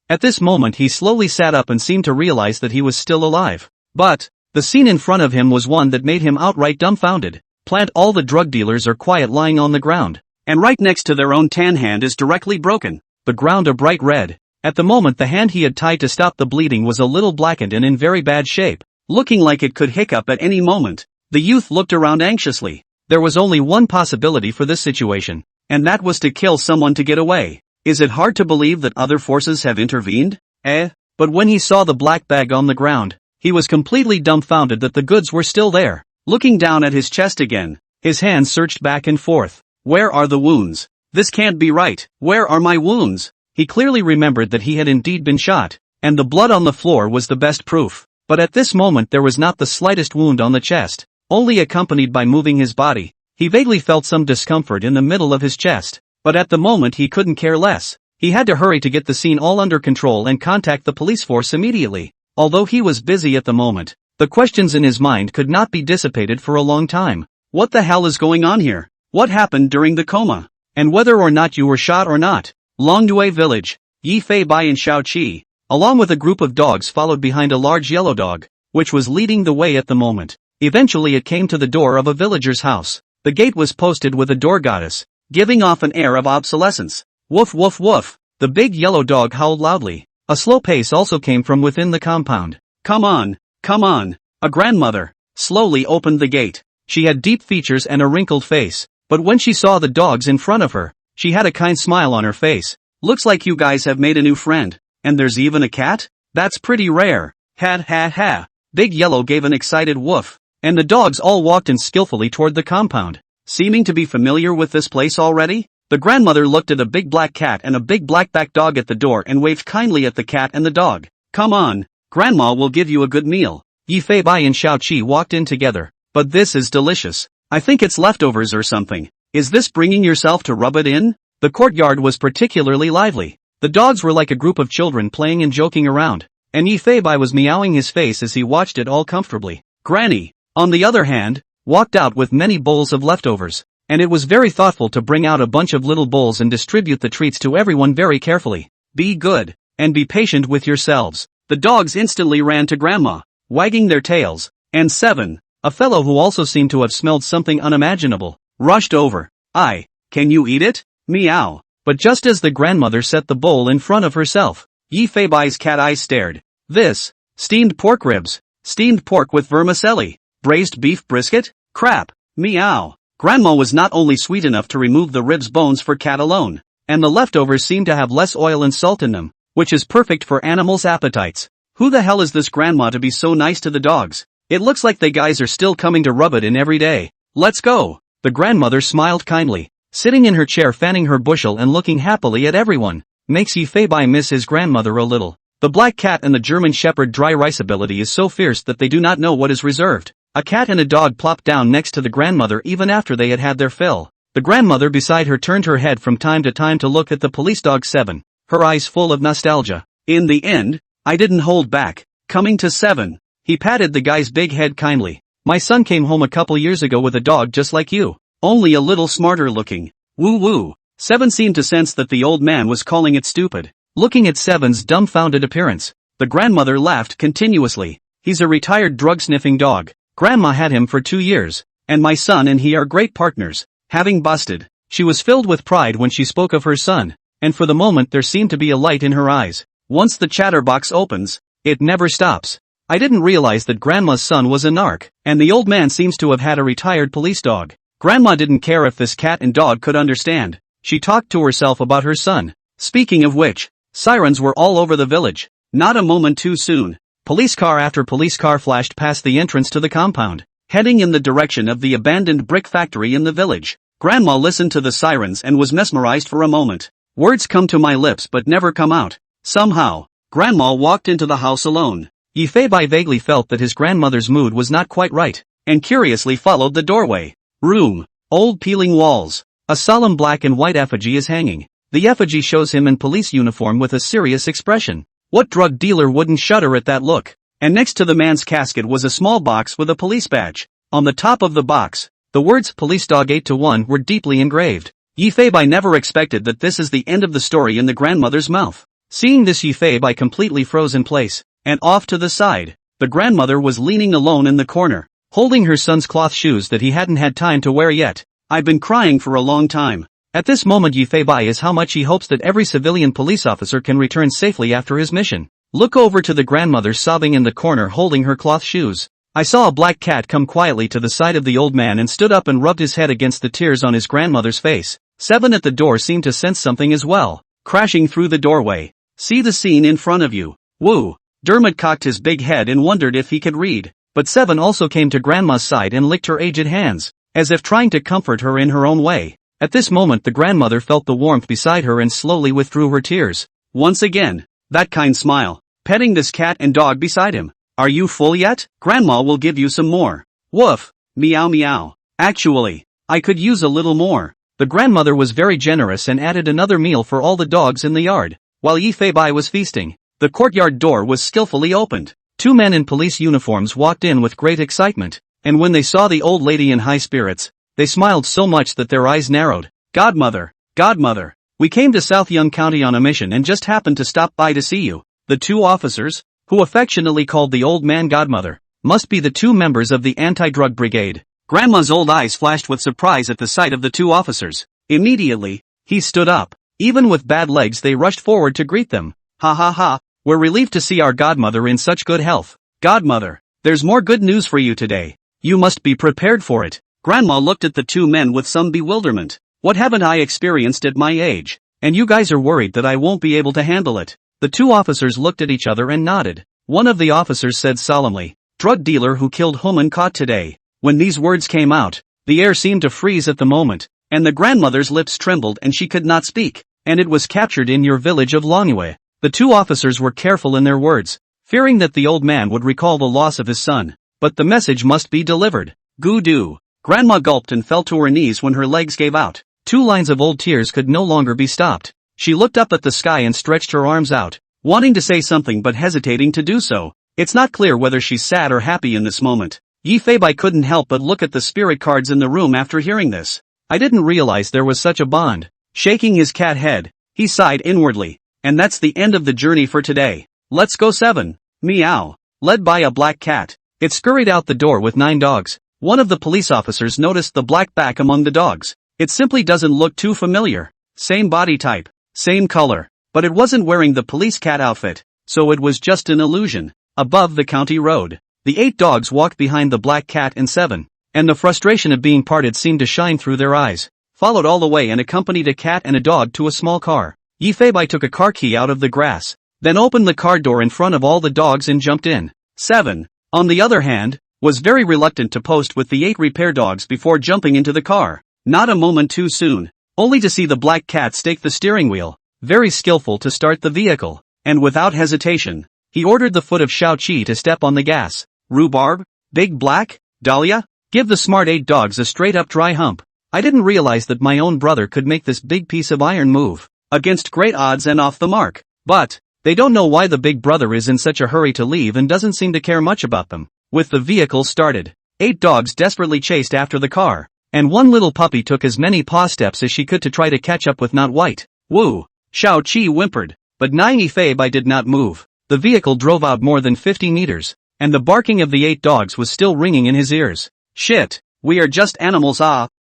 [SPEAKER 1] At this moment he slowly sat up and seemed to realize that he was still alive. But the scene in front of him was one that made him outright dumbfounded. Plant all the drug dealers are quiet lying on the ground, and right next to their own tan hand is directly broken, the ground a bright red. At the moment the hand he had tied to stop the bleeding was a little blackened and in very bad shape, looking like it could hiccup at any moment. The youth looked around anxiously. There was only one possibility for this situation, and that was to kill someone to get away. Is it hard to believe that other forces have intervened? But when he saw the black bag on the ground, he was completely dumbfounded that the goods were still there. Looking down at his chest again, his hands searched back and forth. Where are the wounds? This can't be right. Where are my wounds? He clearly remembered that he had indeed been shot, and the blood on the floor was the best proof. But at this moment there was not the slightest wound on the chest, only accompanied by moving his body. He vaguely felt some discomfort in the middle of his chest, but at the moment he couldn't care less. He had to hurry to get the scene all under control and contact the police force immediately. Although he was busy at the moment, the questions in his mind could not be dissipated for a long time. What the hell is going on here? What happened during the coma? And whether or not you were shot or not? Longdue Village. Yifei Bai and Xiao Qi, along with a group of dogs, followed behind a large yellow dog, which was leading the way at the moment. Eventually it came to the door of a villager's house. The gate was posted with a door goddess, giving off an air of obsolescence. Woof woof woof. The big yellow dog howled loudly. A slow pace also came from within the compound. Come on, come on. A grandmother slowly opened the gate. She had deep features and a wrinkled face, but when she saw the dogs in front of her, she had a kind smile on her face. Looks like you guys have made a new friend, and there's even a cat? That's pretty rare. Ha ha ha. Big Yellow gave an excited woof, and the dogs all walked in skillfully toward the compound. Seeming to be familiar with this place already, the grandmother looked at a big black cat and a big black-backed dog at the door and waved kindly at the cat and the dog. Come on, Grandma will give you a good meal. Yifei Bai and Xiao Qi walked in together. But this is delicious. I think it's leftovers or something. Is this bringing yourself to rub it in? The courtyard was particularly lively. The dogs were like a group of children playing and joking around, and Yifei Bai was meowing his face as he watched it all comfortably. Granny, on the other hand, walked out with many bowls of leftovers, and it was very thoughtful to bring out a bunch of little bowls and distribute the treats to everyone very carefully. Be good, and be patient with yourselves. The dogs instantly ran to Grandma, wagging their tails, and Seven, a fellow who also seemed to have smelled something unimaginable, rushed over. Can you eat it? Meow. But just as the grandmother set the bowl in front of herself, Yifei Bai's cat eyes stared. This, steamed pork ribs, steamed pork with vermicelli, braised beef brisket? Crap. Meow. Grandma was not only sweet enough to remove the ribs bones for cat alone, and the leftovers seemed to have less oil and salt in them, which is perfect for animals' appetites. Who the hell is this grandma to be so nice to the dogs? It looks like they guys are still coming to rub it in every day. Let's go. The grandmother smiled kindly, sitting in her chair fanning her bushel and looking happily at everyone. Makes Yifei Bai miss his grandmother a little. The black cat and the German shepherd dry rice ability is so fierce that they do not know what is reserved. A cat and a dog plopped down next to the grandmother even after they had had their fill. The grandmother beside her turned her head from time to time to look at the police dog Seven, her eyes full of nostalgia. In the end, I didn't hold back. Coming to Seven, he patted the guy's big head kindly. My son came home a couple years ago with a dog just like you, only a little smarter looking. Woo woo. Seven seemed to sense that the old man was calling it stupid. Looking at Seven's dumbfounded appearance, the grandmother laughed continuously. He's a retired drug-sniffing dog. Grandma had him for 2 years, and my son and he are great partners. Having busted, she was filled with pride when she spoke of her son, and for the moment there seemed to be a light in her eyes. Once the chatterbox opens, it never stops. I didn't realize that Grandma's son was a narc, and the old man seems to have had a retired police dog. Grandma didn't care if this cat and dog could understand. She talked to herself about her son. Speaking of which, sirens were all over the village. Not a moment too soon. Police car after police car flashed past the entrance to the compound, heading in the direction of the abandoned brick factory in the village. Grandma listened to the sirens and was mesmerized for a moment. Words come to my lips but never come out. Somehow, Grandma walked into the house alone. Yifei vaguely felt that his grandmother's mood was not quite right, and curiously followed the doorway. Room. Old peeling walls. A solemn black and white effigy is hanging. The effigy shows him in police uniform with a serious expression. What drug dealer wouldn't shudder at that look? And next to the man's casket was a small box with a police badge. On the top of the box, the words Police Dog 8-1 were deeply engraved. Yifei never expected that this is the end of the story in the grandmother's mouth. Seeing this, Yifei completely froze in place, and off to the side. The grandmother was leaning alone in the corner, holding her son's cloth shoes that he hadn't had time to wear yet. I've been crying for a long time. At this moment Yifei is how much he hopes that every civilian police officer can return safely after his mission. Look over to the grandmother sobbing in the corner holding her cloth shoes. I saw a black cat come quietly to the side of the old man and stood up and rubbed his head against the tears on his grandmother's face. 7 at the door seemed to sense something as well, crashing through the doorway. See the scene in front of you. Woo. Dermot cocked his big head and wondered if he could read. But 7 also came to Grandma's side and licked her aged hands, as if trying to comfort her in her own way. At this moment the grandmother felt the warmth beside her and slowly withdrew her tears. Once again, that kind smile, petting this cat and dog beside him. Are you full yet? Grandma will give you some more. Woof. Meow meow. Actually, I could use a little more. The grandmother was very generous and added another meal for all the dogs in the yard. While Yifei was feasting, the courtyard door was skillfully opened. 2 men in police uniforms walked in with great excitement, and when they saw the old lady in high spirits, they smiled so much that their eyes narrowed. Godmother, Godmother, we came to South Young County on a mission and just happened to stop by to see you. The 2 officers, who affectionately called the old man Godmother, must be the 2 members of the anti-drug brigade. Grandma's old eyes flashed with surprise at the sight of the 2 officers. Immediately, he stood up. Even with bad legs they rushed forward to greet them. Ha ha ha, we're relieved to see our godmother in such good health. Godmother, there's more good news for you today. You must be prepared for it. Grandma looked at the 2 men with some bewilderment. What haven't I experienced at my age? And you guys are worried that I won't be able to handle it. The 2 officers looked at each other and nodded. One of the officers said solemnly, drug dealer who killed Human caught today. When these words came out, the air seemed to freeze at the moment, and the grandmother's lips trembled and she could not speak. And it was captured in your village of Longhua. The 2 officers were careful in their words, fearing that the old man would recall the loss of his son. But the message must be delivered. Goo-doo. Grandma gulped and fell to her knees when her legs gave out. 2 lines of old tears could no longer be stopped. She looked up at the sky and stretched her arms out, wanting to say something but hesitating to do so. It's not clear whether she's sad or happy in this moment. Yifei couldn't help but look at the spirit cards in the room after hearing this. I didn't realize there was such a bond. Shaking his cat head, he sighed inwardly. And that's the end of the journey for today. Let's go 7. Meow. Led by a black cat, it scurried out the door with 9 dogs. One of the police officers noticed the black back among the dogs. It simply doesn't look too familiar. Same body type, same color, but it wasn't wearing the police cat outfit, so it was just an illusion. Above the county road, the 8 dogs walked behind the black cat and 7, and the frustration of being parted seemed to shine through their eyes. Followed all the way and accompanied a cat and a dog to a small car. Yifei took a car key out of the grass, then opened the car door in front of all the dogs and jumped in. 7, on the other hand, was very reluctant to post with the 8 repair dogs before jumping into the car. Not a moment too soon, only to see the black cat stake the steering wheel, very skillful to start the vehicle, and without hesitation, he ordered the foot of Xiao-Qi to step on the gas. Rhubarb? Big Black? Dahlia? Give the smart 8 dogs a straight-up dry hump. I didn't realize that my own brother could make this big piece of iron move, against great odds and off the mark. But, they don't know why the big brother is in such a hurry to leave and doesn't seem to care much about them. With the vehicle started, 8 dogs desperately chased after the car, and one little puppy took as many paw steps as she could to try to catch up with Not White. Woo! Xiao-Qi whimpered, but Yifei did not move. The vehicle drove out more than 50 meters, and the barking of the 8 dogs was still ringing in his ears. Shit, we are just animals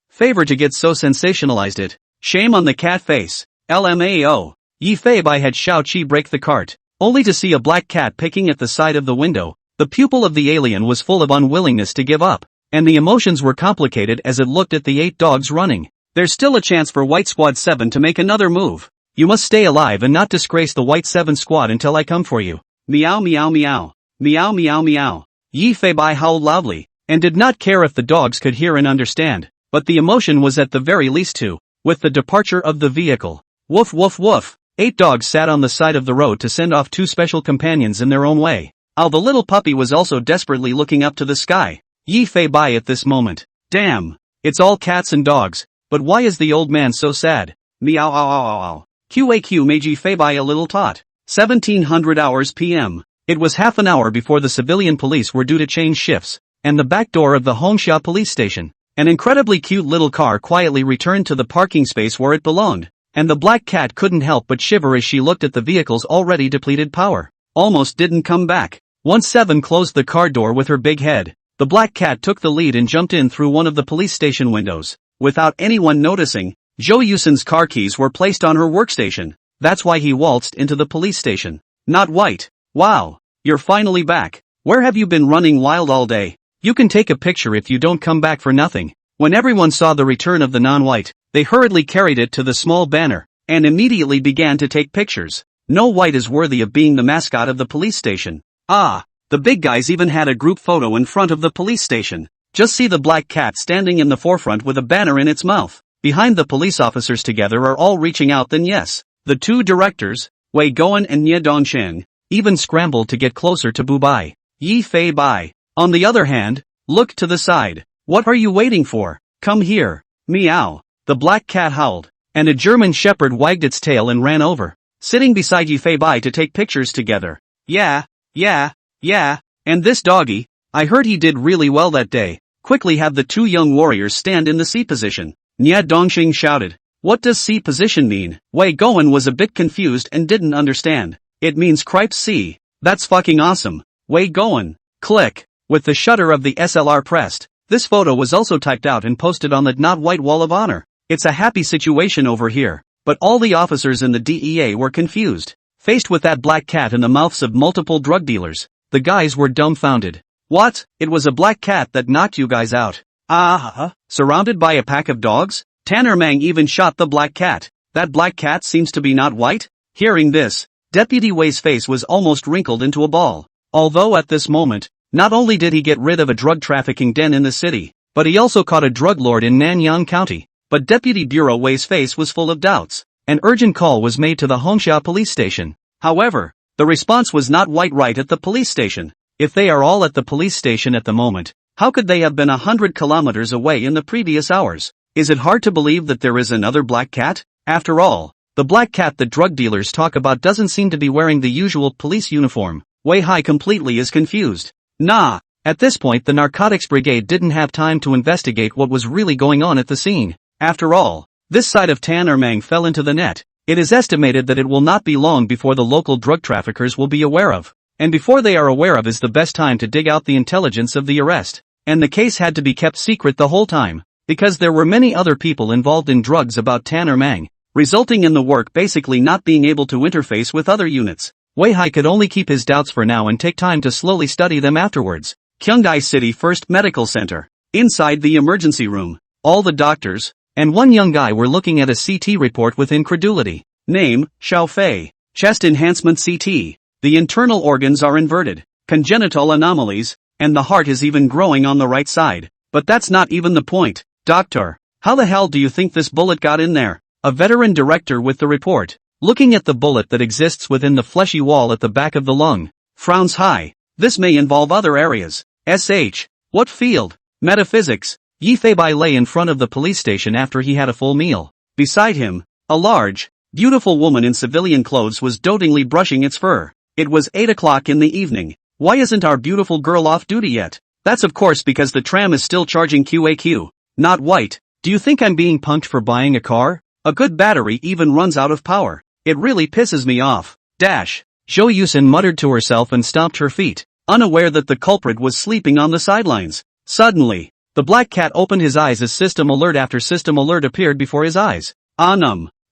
[SPEAKER 1] favor to get so sensationalized it. Shame on the cat face. LMAO. Yifei had Xiao-Qi break the cart, only to see a black cat picking at the side of the window. The pupil of the alien was full of unwillingness to give up. and the emotions were complicated as it looked at the 8 dogs running. There's still a chance for White Squad 7 to make another move. You must stay alive and not disgrace the White 7 squad until I come for you. Meow meow meow. Meow meow meow. Yi Fei Bai howled loudly, and did not care if the dogs could hear and understand, but the emotion was at the very least too. With the departure of the vehicle. Woof woof woof. 8 dogs sat on the side of the road to send off 2 special companions in their own way. The little puppy was also desperately looking up to the sky. Yi Fei Bai at this moment. Damn. It's all cats and dogs. But why is the old man so sad? Meow ow ow ow ow. QAQ made Yi Fei Bai a little tot. 1700 hours PM. It was half an hour before the civilian police were due to change shifts, and the back door of the Hongsha police station. An incredibly cute little car quietly returned to the parking space where it belonged, and the black cat couldn't help but shiver as she looked at the vehicle's already depleted power. Almost didn't come back. Once Seven closed the car door with her big head, the black cat took the lead and jumped in through one of the police station windows. Without anyone noticing, Zhou Yusin's car keys were placed on her workstation. That's why he waltzed into the police station. Not White. Wow. You're finally back. Where have you been running wild all day? You can take a picture if you don't come back for nothing. When everyone saw the return of the non-white, they hurriedly carried it to the small banner, and immediately began to take pictures. No white is worthy of being the mascot of the police station. The big guys even had a group photo in front of the police station. Just see the black cat standing in the forefront with a banner in its mouth. Behind the police officers together are all reaching out. Then yes, the 2 directors, Wei Goen and Nye Dongsheng, even scrambled to get closer to Bubai. Yi Fei Bai, on the other hand, looked to the side. What are you waiting for? Come here. Meow. The black cat howled, and a German shepherd wagged its tail and ran over, sitting beside Yi Fei Bai to take pictures together. Yeah, and this doggy, I heard he did really well that day. Quickly have the 2 young warriors stand in the C position. Nye Dongxing shouted. What does C position mean? Wei Goen was a bit confused and didn't understand. It means Cripes C. That's fucking awesome. Wei Goen. Click. With the shutter of the SLR pressed, this photo was also typed out and posted on the Not White Wall of Honor. It's a happy situation over here. But all the officers in the DEA were confused. Faced with that black cat in the mouths of multiple drug dealers, the guys were dumbfounded. What? It was a black cat that knocked you guys out. Surrounded by a pack of dogs? Tanner Mang even shot the black cat. That black cat seems to be not white? Hearing this, Deputy Wei's face was almost wrinkled into a ball. Although at this moment, not only did he get rid of a drug trafficking den in the city, but he also caught a drug lord in Nanyang County. But Deputy Bureau Wei's face was full of doubts. An urgent call was made to the Hongsha police station. However, the response was not white right at the police station. If they are all at the police station at the moment, how could they have been 100 kilometers away in the previous hours? Is it hard to believe that there is another black cat? After all, the black cat that drug dealers talk about doesn't seem to be wearing the usual police uniform. Wei Hai completely is confused. Nah. At this point the narcotics brigade didn't have time to investigate what was really going on at the scene. After all, this side of Tanner Mang fell into the net. It is estimated that it will not be long before the local drug traffickers will be aware of. And before they are aware of is the best time to dig out the intelligence of the arrest. And the case had to be kept secret the whole time, because there were many other people involved in drugs about Tanner Mang, resulting in the work basically not being able to interface with other units. Wei Hai could only keep his doubts for now and take time to slowly study them afterwards. Kyungdae City First Medical Center. Inside the emergency room, all the doctors, and one young guy were looking at a CT report with incredulity. Name, Xiao Fei. Chest enhancement CT. The internal organs are inverted, congenital anomalies, and the heart is even growing on the right side. But that's not even the point. Doctor, how the hell do you think this bullet got in there? A veteran director with the report, looking at the bullet that exists within the fleshy wall at the back of the lung, frowns high. This may involve other areas. SH. What field? Metaphysics. Yi Fei Bai lay in front of the police station after he had a full meal. Beside him, a large, beautiful woman in civilian clothes was dotingly brushing its fur. It was 8 o'clock in the evening. Why isn't our beautiful girl off duty yet? That's of course because the tram is still charging QAQ. Not white. Do you think I'm being punked for buying a car? A good battery even runs out of power. It really pisses me off. Dash. Zhou Yusin muttered to herself and stomped her feet, unaware that the culprit was sleeping on the sidelines. Suddenly, the black cat opened his eyes as system alert after system alert appeared before his eyes.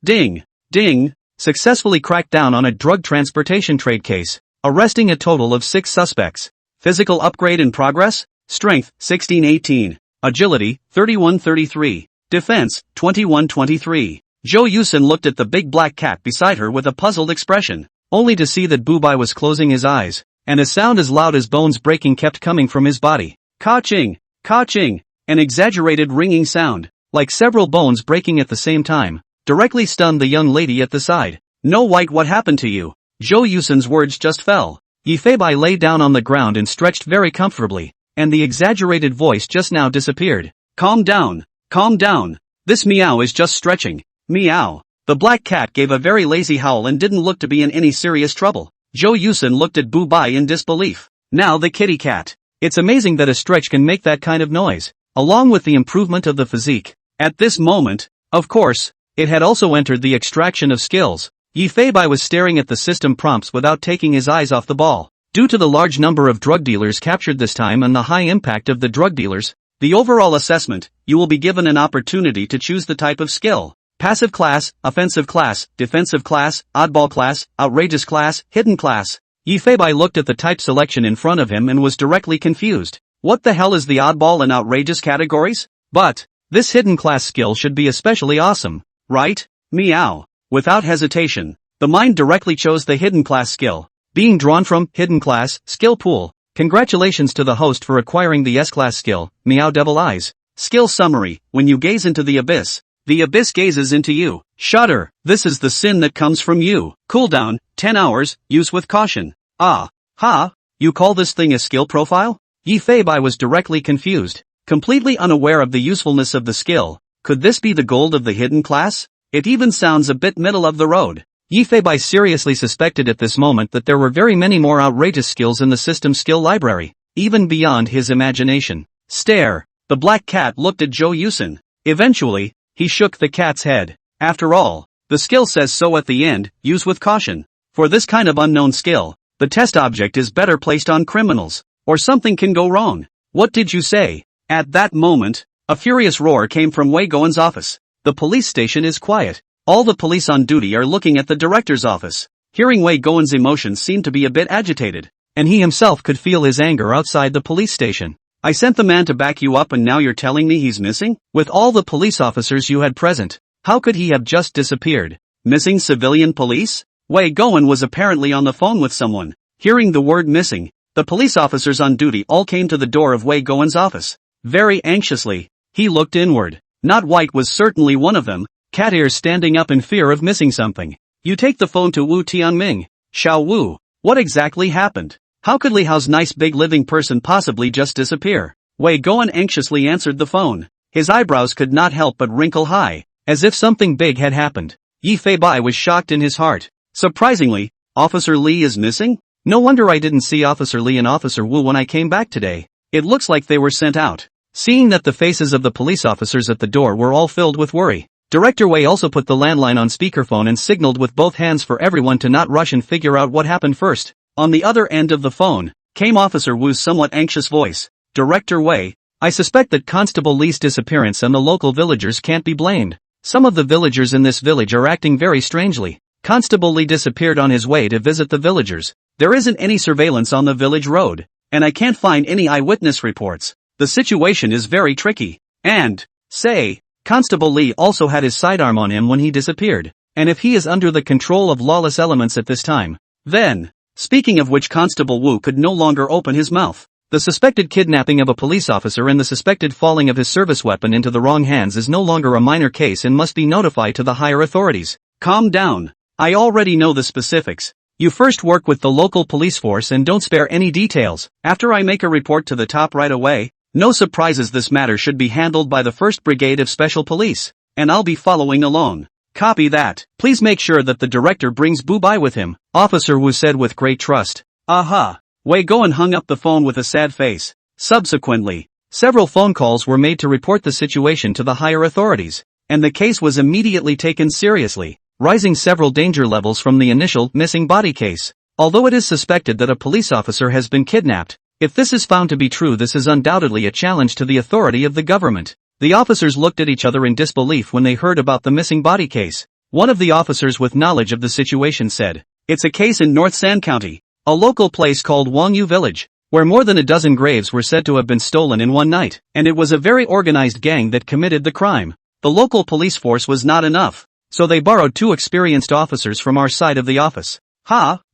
[SPEAKER 1] Ding. Ding. Successfully cracked down on a drug transportation trade case, arresting a total of 6 suspects. Physical upgrade in progress? Strength, 16-18. Agility, 31-33. Defense, 21-23. Jo Yusin looked at the big black cat beside her with a puzzled expression, only to see that Bubai was closing his eyes, and a sound as loud as bones breaking kept coming from his body. Ka-ching! Ka-ching! An exaggerated ringing sound, like several bones breaking at the same time, directly stunned the young lady at the side. No, White, what happened to you? Jo Yusin's words just fell. Yifeibai lay down on the ground and stretched very comfortably, and the exaggerated voice just now disappeared. Calm down. Calm down. This meow is just stretching. Meow. The black cat gave a very lazy howl and didn't look to be in any serious trouble. Jo Yusin looked at Bubai in disbelief. Now the kitty cat. It's amazing that a stretch can make that kind of noise, along with the improvement of the physique. At this moment, of course, it had also entered the extraction of skills. Yifeibai was staring at the system prompts without taking his eyes off the ball. Due to the large number of drug dealers captured this time and the high impact of the drug dealers, the overall assessment, you will be given an opportunity to choose the type of skill. Passive class, offensive class, defensive class, oddball class, outrageous class, hidden class. Yifeibai looked at the type selection in front of him and was directly confused. What the hell is the oddball and outrageous categories? But this hidden class skill should be especially awesome, right? Meow. Without hesitation, the mind directly chose the hidden class skill. Being drawn from hidden class skill pool. Congratulations to the host for acquiring the S-class skill, Meow Devil Eyes. Skill summary: when you gaze into the abyss gazes into you. Shudder, this is the sin that comes from you. Cooldown, 10 hours, use with caution. Ah, ha, you call this thing a skill profile? Yifeibai was directly confused, completely unaware of the usefulness of the skill. Could this be the gold of the hidden class? It even sounds a bit middle of the road. Yifeibai seriously suspected at this moment that there were very many more outrageous skills in the system skill library, even beyond his imagination. Stare. The black cat looked at Jo Yusin. Eventually, he shook the cat's head. After all, the skill says so at the end, use with caution. For this kind of unknown skill, the test object is better placed on criminals, or something can go wrong. What did you say? At that moment, a furious roar came from Wei Goen's office. The police station is quiet. All the police on duty are looking at the director's office. Hearing Wei Goen's emotions seemed to be a bit agitated, and he himself could feel his anger outside the police station. I sent the man to back you up and now you're telling me he's missing? With all the police officers you had present, how could he have just disappeared? Missing civilian police? Wei Goen was apparently on the phone with someone. Hearing the word missing, the police officers on duty all came to the door of Wei Goen's office. Very anxiously, he looked inward. Not White was certainly one of them. Cat ears standing up in fear of missing something. You take the phone to Wu Tianming. Xiao Wu, what exactly happened? How could Li Hao's nice big living person possibly just disappear? Wei Goen anxiously answered the phone. His eyebrows could not help but wrinkle high, as if something big had happened. Yifeibai was shocked in his heart. Surprisingly, Officer Li is missing? No wonder I didn't see Officer Li and Officer Wu when I came back today. It looks like they were sent out. Seeing that the faces of the police officers at the door were all filled with worry, Director Wei also put the landline on speakerphone and signaled with both hands for everyone to not rush and figure out what happened first. On the other end of the phone, came Officer Wu's somewhat anxious voice. Director Wei, I suspect that Constable Li's disappearance and the local villagers can't be blamed. Some of the villagers in this village are acting very strangely. Constable Li disappeared on his way to visit the villagers. There isn't any surveillance on the village road, and I can't find any eyewitness reports. The situation is very tricky. And, say, Constable Li also had his sidearm on him when he disappeared, and if he is under the control of lawless elements at this time, then, speaking of which, Constable Wu could no longer open his mouth. The suspected kidnapping of a police officer and the suspected falling of his service weapon into the wrong hands is no longer a minor case and must be notified to the higher authorities. Calm down. I already know the specifics. You first work with the local police force and don't spare any details. After I make a report to the top right away, no surprises, this matter should be handled by the 1st Brigade of Special Police, and I'll be following along. Copy that. Please make sure that the director brings Bubai with him, Officer Wu said with great trust. Aha. Wei Goen hung up the phone with a sad face. Subsequently, several phone calls were made to report the situation to the higher authorities, and the case was immediately taken seriously, rising several danger levels from the initial missing body case. Although it is suspected that a police officer has been kidnapped, if this is found to be true, this is undoubtedly a challenge to the authority of the government. The officers looked at each other in disbelief when they heard about the missing body case. One of the officers with knowledge of the situation said, "It's a case in North San County, a local place called Wangyu Village. where more than a dozen graves were said to have been stolen in one night, and it was a very organized gang that committed the crime. The local police force was not enough, so they borrowed 2 experienced officers from our side of the office.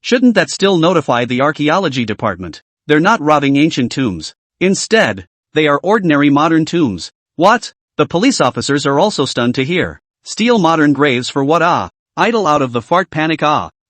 [SPEAKER 1] Shouldn't that still notify the archaeology department? They're not robbing ancient tombs. Instead, they are ordinary modern tombs. What? The police officers are also stunned to hear. Steal modern graves for what? Idle out of the fart panic.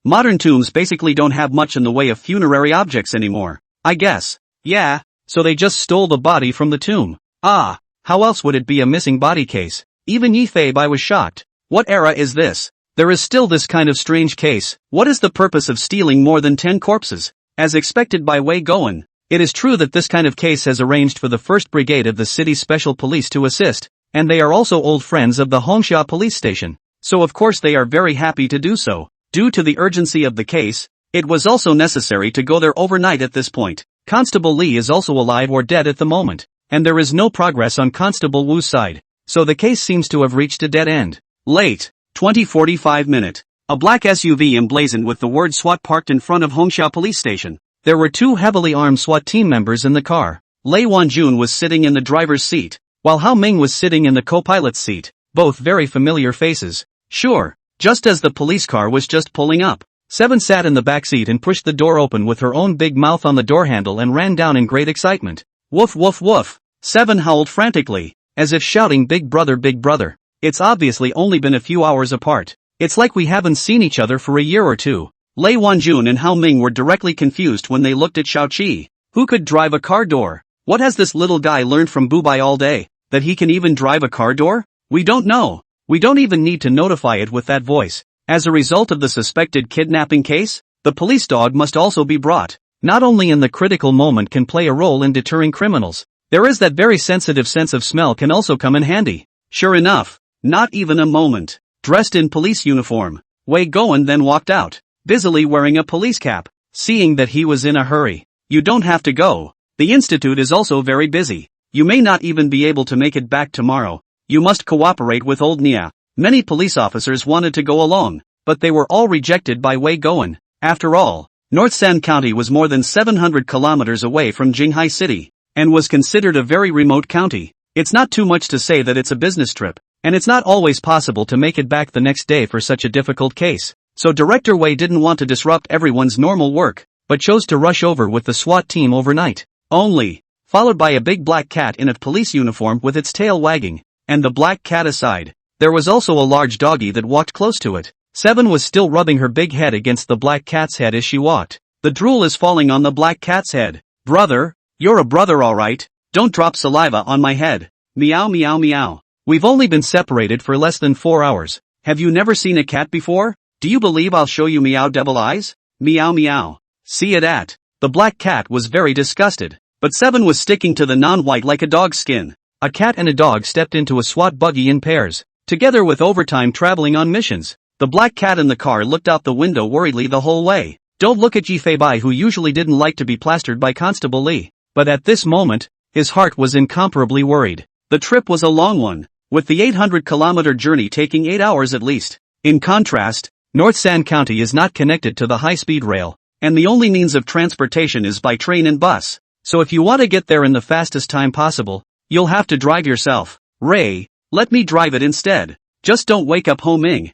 [SPEAKER 1] Modern tombs basically don't have much in the way of funerary objects anymore, I guess. Yeah, so they just stole the body from the tomb. How else would it be a missing body case? Even Yifei Bai was shocked. What era is this? There is still this kind of strange case. What is the purpose of stealing more than 10 corpses? As expected by Wei Goen, it is true that this kind of case has arranged for the 1st Brigade of the city's special police to assist, and they are also old friends of the Hongsha police station, so of course they are very happy to do so. Due to the urgency of the case, it was also necessary to go there overnight at this point. Constable Li is also alive or dead at the moment, and there is no progress on Constable Wu's side, so the case seems to have reached a dead end. Late, 20:45 minute. A black SUV emblazoned with the word SWAT parked in front of Hongsha police station. There were 2 heavily armed SWAT team members in the car. Lei Wanjun was sitting in the driver's seat, while Hao Ming was sitting in the co-pilot's seat, both very familiar faces. Sure, just as the police car was just pulling up, Seven sat in the back seat and pushed the door open with her own big mouth on the door handle and ran down in great excitement. Woof woof woof. Seven howled frantically, as if shouting, "Big brother, big brother." It's obviously only been a few hours apart. It's like we haven't seen each other for a year or two. Lei Wanjun and Hao Ming were directly confused when they looked at Xiao Qi. Who could drive a car door? What has this little guy learned from Bubai all day? That he can even drive a car door? We don't know. We don't even need to notify it with that voice. As a result of the suspected kidnapping case, the police dog must also be brought. Not only in the critical moment can play a role in deterring criminals, there is that very sensitive sense of smell can also come in handy. Sure enough, not even a moment. Dressed in police uniform, Wei Goen then walked out, busily wearing a police cap. Seeing that he was in a hurry. "You don't have to go. The institute is also very busy. You may not even be able to make it back tomorrow. You must cooperate with old Nia." Many police officers wanted to go along, but they were all rejected by Wei Goen. After all, North San County was more than 700 kilometers away from Jinghai City, and was considered a very remote county. It's not too much to say that it's a business trip, and it's not always possible to make it back the next day for such a difficult case. So Director Wei didn't want to disrupt everyone's normal work, but chose to rush over with the SWAT team overnight. Only, followed by a big black cat in a police uniform with its tail wagging, and the black cat aside. There was also a large doggy that walked close to it. Seven was still rubbing her big head against the black cat's head as she walked. The drool is falling on the black cat's head. "Brother, you're a brother alright, don't drop saliva on my head." Meow meow meow. "We've only been separated for less than 4 hours. Have you never seen a cat before? Do you believe I'll show you meow devil eyes?" Meow meow. See it at. The black cat was very disgusted, but Seven was sticking to the non-white like a dog's skin. A cat and a dog stepped into a SWAT buggy in pairs, together with overtime traveling on missions. The black cat in the car looked out the window worriedly the whole way. Don't look at Jifei Bai, who usually didn't like to be plastered by Constable Li, but at this moment, his heart was incomparably worried. The trip was a long one, with the 800-kilometer journey taking 8 hours at least. In contrast, North San County is not connected to the high-speed rail, and the only means of transportation is by train and bus. So if you want to get there in the fastest time possible, you'll have to drive yourself. "Ray, let me drive it instead. Just don't wake up Ho Ming."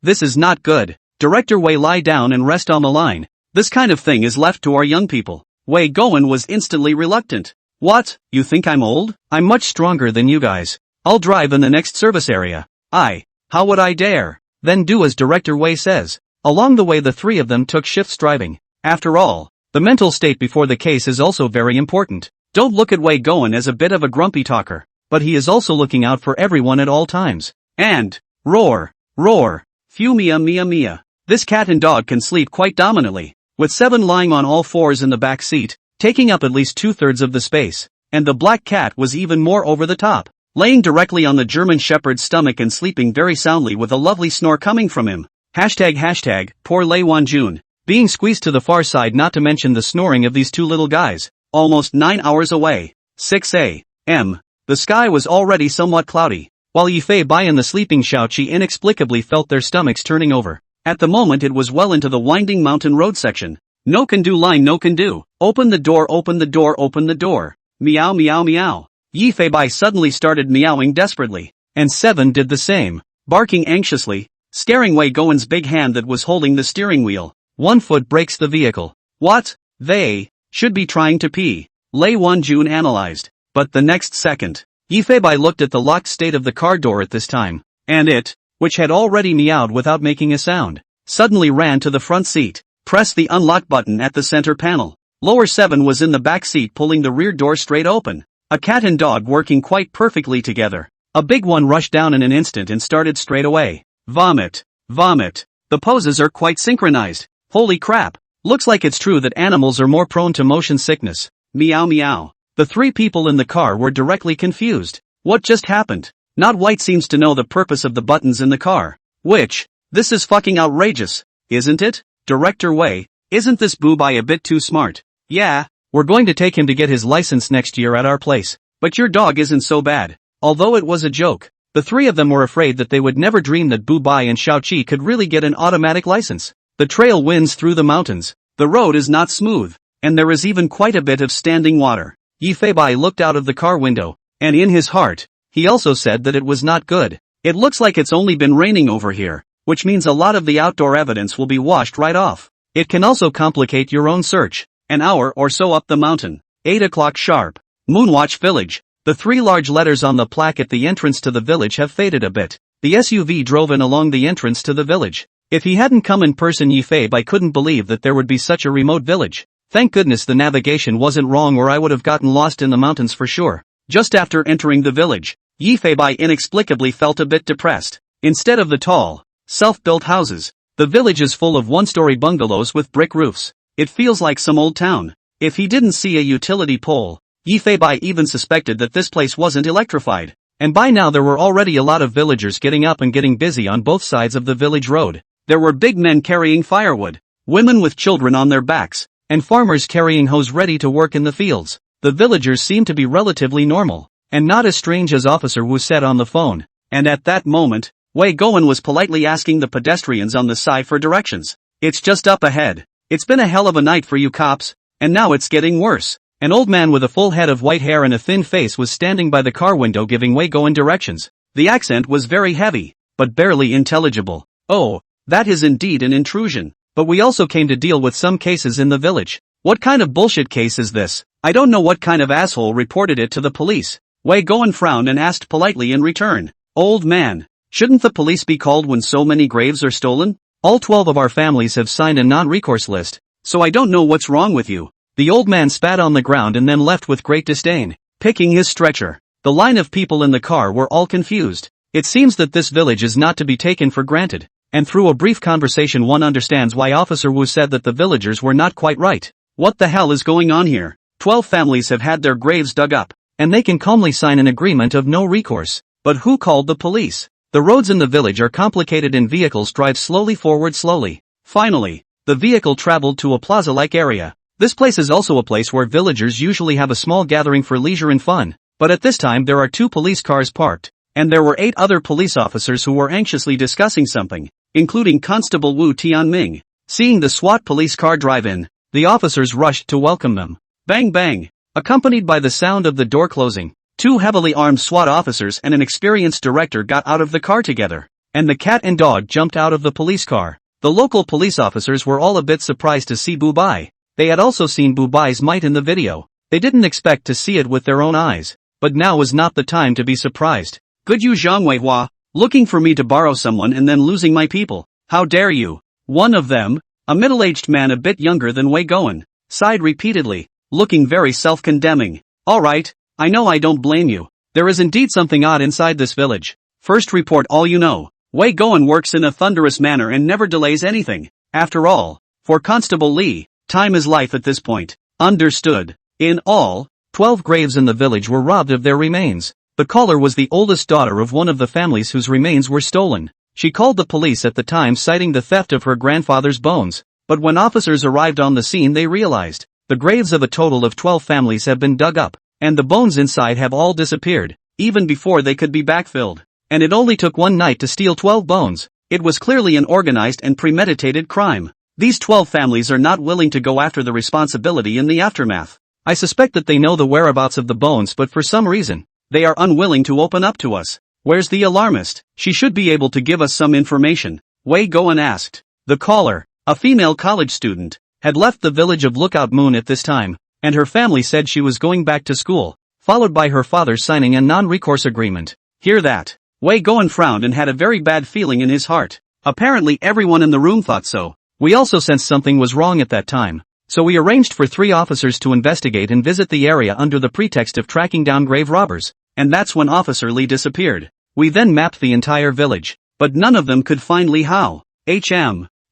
[SPEAKER 1] This is not good. Director Wei, lie down and rest on the line. This kind of thing is left to our young people. Wei Goen was instantly reluctant. "What, you think I'm old? I'm much stronger than you guys. I'll drive in the next service area." How would I dare? Then do as Director Wei says. Along the way the three of them took shifts driving. After all, the mental state before the case is also very important. Don't look at Wei Goen as a bit of a grumpy talker, but he is also looking out for everyone at all times. And, roar, roar, phew, mia mia mia. This cat and dog can sleep quite dominantly, with Seven lying on all fours in the back seat, taking up at least 2/3 of the space, and the black cat was even more over the top, laying directly on the German Shepherd's stomach and sleeping very soundly with a lovely snore coming from him. Hashtag, poor Lei Wanjun, being squeezed to the far side, not to mention the snoring of these two little guys, almost 9 hours away. 6 a.m. The sky was already somewhat cloudy, while Yifei Bai and the sleeping Xiao Qi inexplicably felt their stomachs turning over. At the moment it was well into the winding mountain road section. No can do line, no can do. Open the door, open the door, open the door. Meow meow meow. Yi Feibai suddenly started meowing desperately, and Seven did the same, barking anxiously, scaring Wei Gowen's big hand that was holding the steering wheel. One foot brakes the vehicle. What? They should be trying to pee, Lei Wanjun analyzed. But the next second, Yi Feibai looked at the locked state of the car door at this time, and it, which had already meowed without making a sound, suddenly ran to the front seat, pressed the unlock button at the center panel. Lower 7 was in the back seat pulling the rear door straight open. A cat and dog working quite perfectly together. A big one rushed down in an instant and started straight away. Vomit. Vomit. The poses are quite synchronized. Holy crap. Looks like it's true that animals are more prone to motion sickness. Meow meow. The 3 people in the car were directly confused. What just happened? Not White seems to know the purpose of the buttons in the car. This is fucking outrageous, isn't it? Director Wei, isn't this Bubai a bit too smart? Yeah, we're going to take him to get his license next year at our place. But your dog isn't so bad. Although it was a joke, the 3 of them were afraid that they would never dream that Bubai and Xiaoqi could really get an automatic license. The trail winds through the mountains. The road is not smooth, and there is even quite a bit of standing water. Yi Feibai looked out of the car window, and in his heart, he also said that it was not good. It looks like it's only been raining over here, which means a lot of the outdoor evidence will be washed right off. It can also complicate your own search. An hour or so up the mountain. 8 o'clock sharp. Moonwatch Village. The 3 large letters on the plaque at the entrance to the village have faded a bit. The SUV drove in along the entrance to the village. If he hadn't come in person, Yi Feibai couldn't believe that there would be such a remote village. Thank goodness the navigation wasn't wrong, or I would have gotten lost in the mountains for sure. Just after entering the village, Yi Feibai inexplicably felt a bit depressed. Instead of the tall, self-built houses, the village is full of one-story bungalows with brick roofs. It feels like some old town. If he didn't see a utility pole, Yi Feibai even suspected that this place wasn't electrified. And by now there were already a lot of villagers getting up and getting busy on both sides of the village road. There were big men carrying firewood, women with children on their backs, and farmers carrying hoes ready to work in the fields. The villagers seemed to be relatively normal, and not as strange as Officer Wu said on the phone. And at that moment, Wei Gowen was politely asking the pedestrians on the side for directions. It's just up ahead. It's been a hell of a night for you cops, and now it's getting worse. An old man with a full head of white hair and a thin face was standing by the car window giving Wei Gowen directions. The accent was very heavy, but barely intelligible. Oh, that is indeed an intrusion. But we also came to deal with some cases in the village. What kind of bullshit case is this? I don't know what kind of asshole reported it to the police. Wei Gowen frowned and asked politely in return. Old man, shouldn't the police be called when so many graves are stolen? All 12 of our families have signed a non-recourse list, so I don't know what's wrong with you. The old man spat on the ground and then left with great disdain, picking his stretcher. The line of people in the car were all confused. It seems that this village is not to be taken for granted, and through a brief conversation one understands why Officer Wu said that the villagers were not quite right. What the hell is going on here? 12 families have had their graves dug up, and they can calmly sign an agreement of no recourse. But who called the police? The roads in the village are complicated and vehicles drive slowly forward slowly. Finally, the vehicle traveled to a plaza-like area. This place is also a place where villagers usually have a small gathering for leisure and fun, but at this time there are 2 police cars parked, and there were 8 other police officers who were anxiously discussing something, including Constable Wu Tianming. Seeing the SWAT police car drive in, the officers rushed to welcome them. Bang bang! Accompanied by the sound of the door closing, 2 heavily armed SWAT officers and an experienced director got out of the car together, and the cat and dog jumped out of the police car. The local police officers were all a bit surprised to see Bubai. They had also seen Bubai's might in the video. They didn't expect to see it with their own eyes, but now was not the time to be surprised. Good you Zhang Weihua, looking for me to borrow someone and then losing my people. How dare you? One of them, a middle-aged man a bit younger than Wei Gowen, sighed repeatedly, looking very self-condemning. Alright, I know I don't blame you. There is indeed something odd inside this village. First report all you know. Wei Gowen works in a thunderous manner and never delays anything. After all, for Constable Li, time is life at this point. Understood. In all, 12 graves in the village were robbed of their remains. The caller was the oldest daughter of one of the families whose remains were stolen. She called the police at the time citing the theft of her grandfather's bones, but when officers arrived on the scene they realized the graves of a total of 12 families have been dug up, and the bones inside have all disappeared, even before they could be backfilled. And it only took one night to steal 12 bones. It was clearly an organized and premeditated crime. These 12 families are not willing to go after the responsibility in the aftermath. I suspect that they know the whereabouts of the bones, but for some reason, they are unwilling to open up to us. Where's the alarmist? She should be able to give us some information. Wei Goen asked. The caller, a female college student, had left the village of Lookout Moon at this time, and her family said she was going back to school, followed by her father signing a non-recourse agreement. Hear that? Wei Goen frowned and had a very bad feeling in his heart. Apparently everyone in the room thought so. We also sensed something was wrong at that time. So we arranged for 3 officers to investigate and visit the area under the pretext of tracking down grave robbers. And that's when Officer Lee disappeared. We then mapped the entire village. But none of them could find Lee Hao.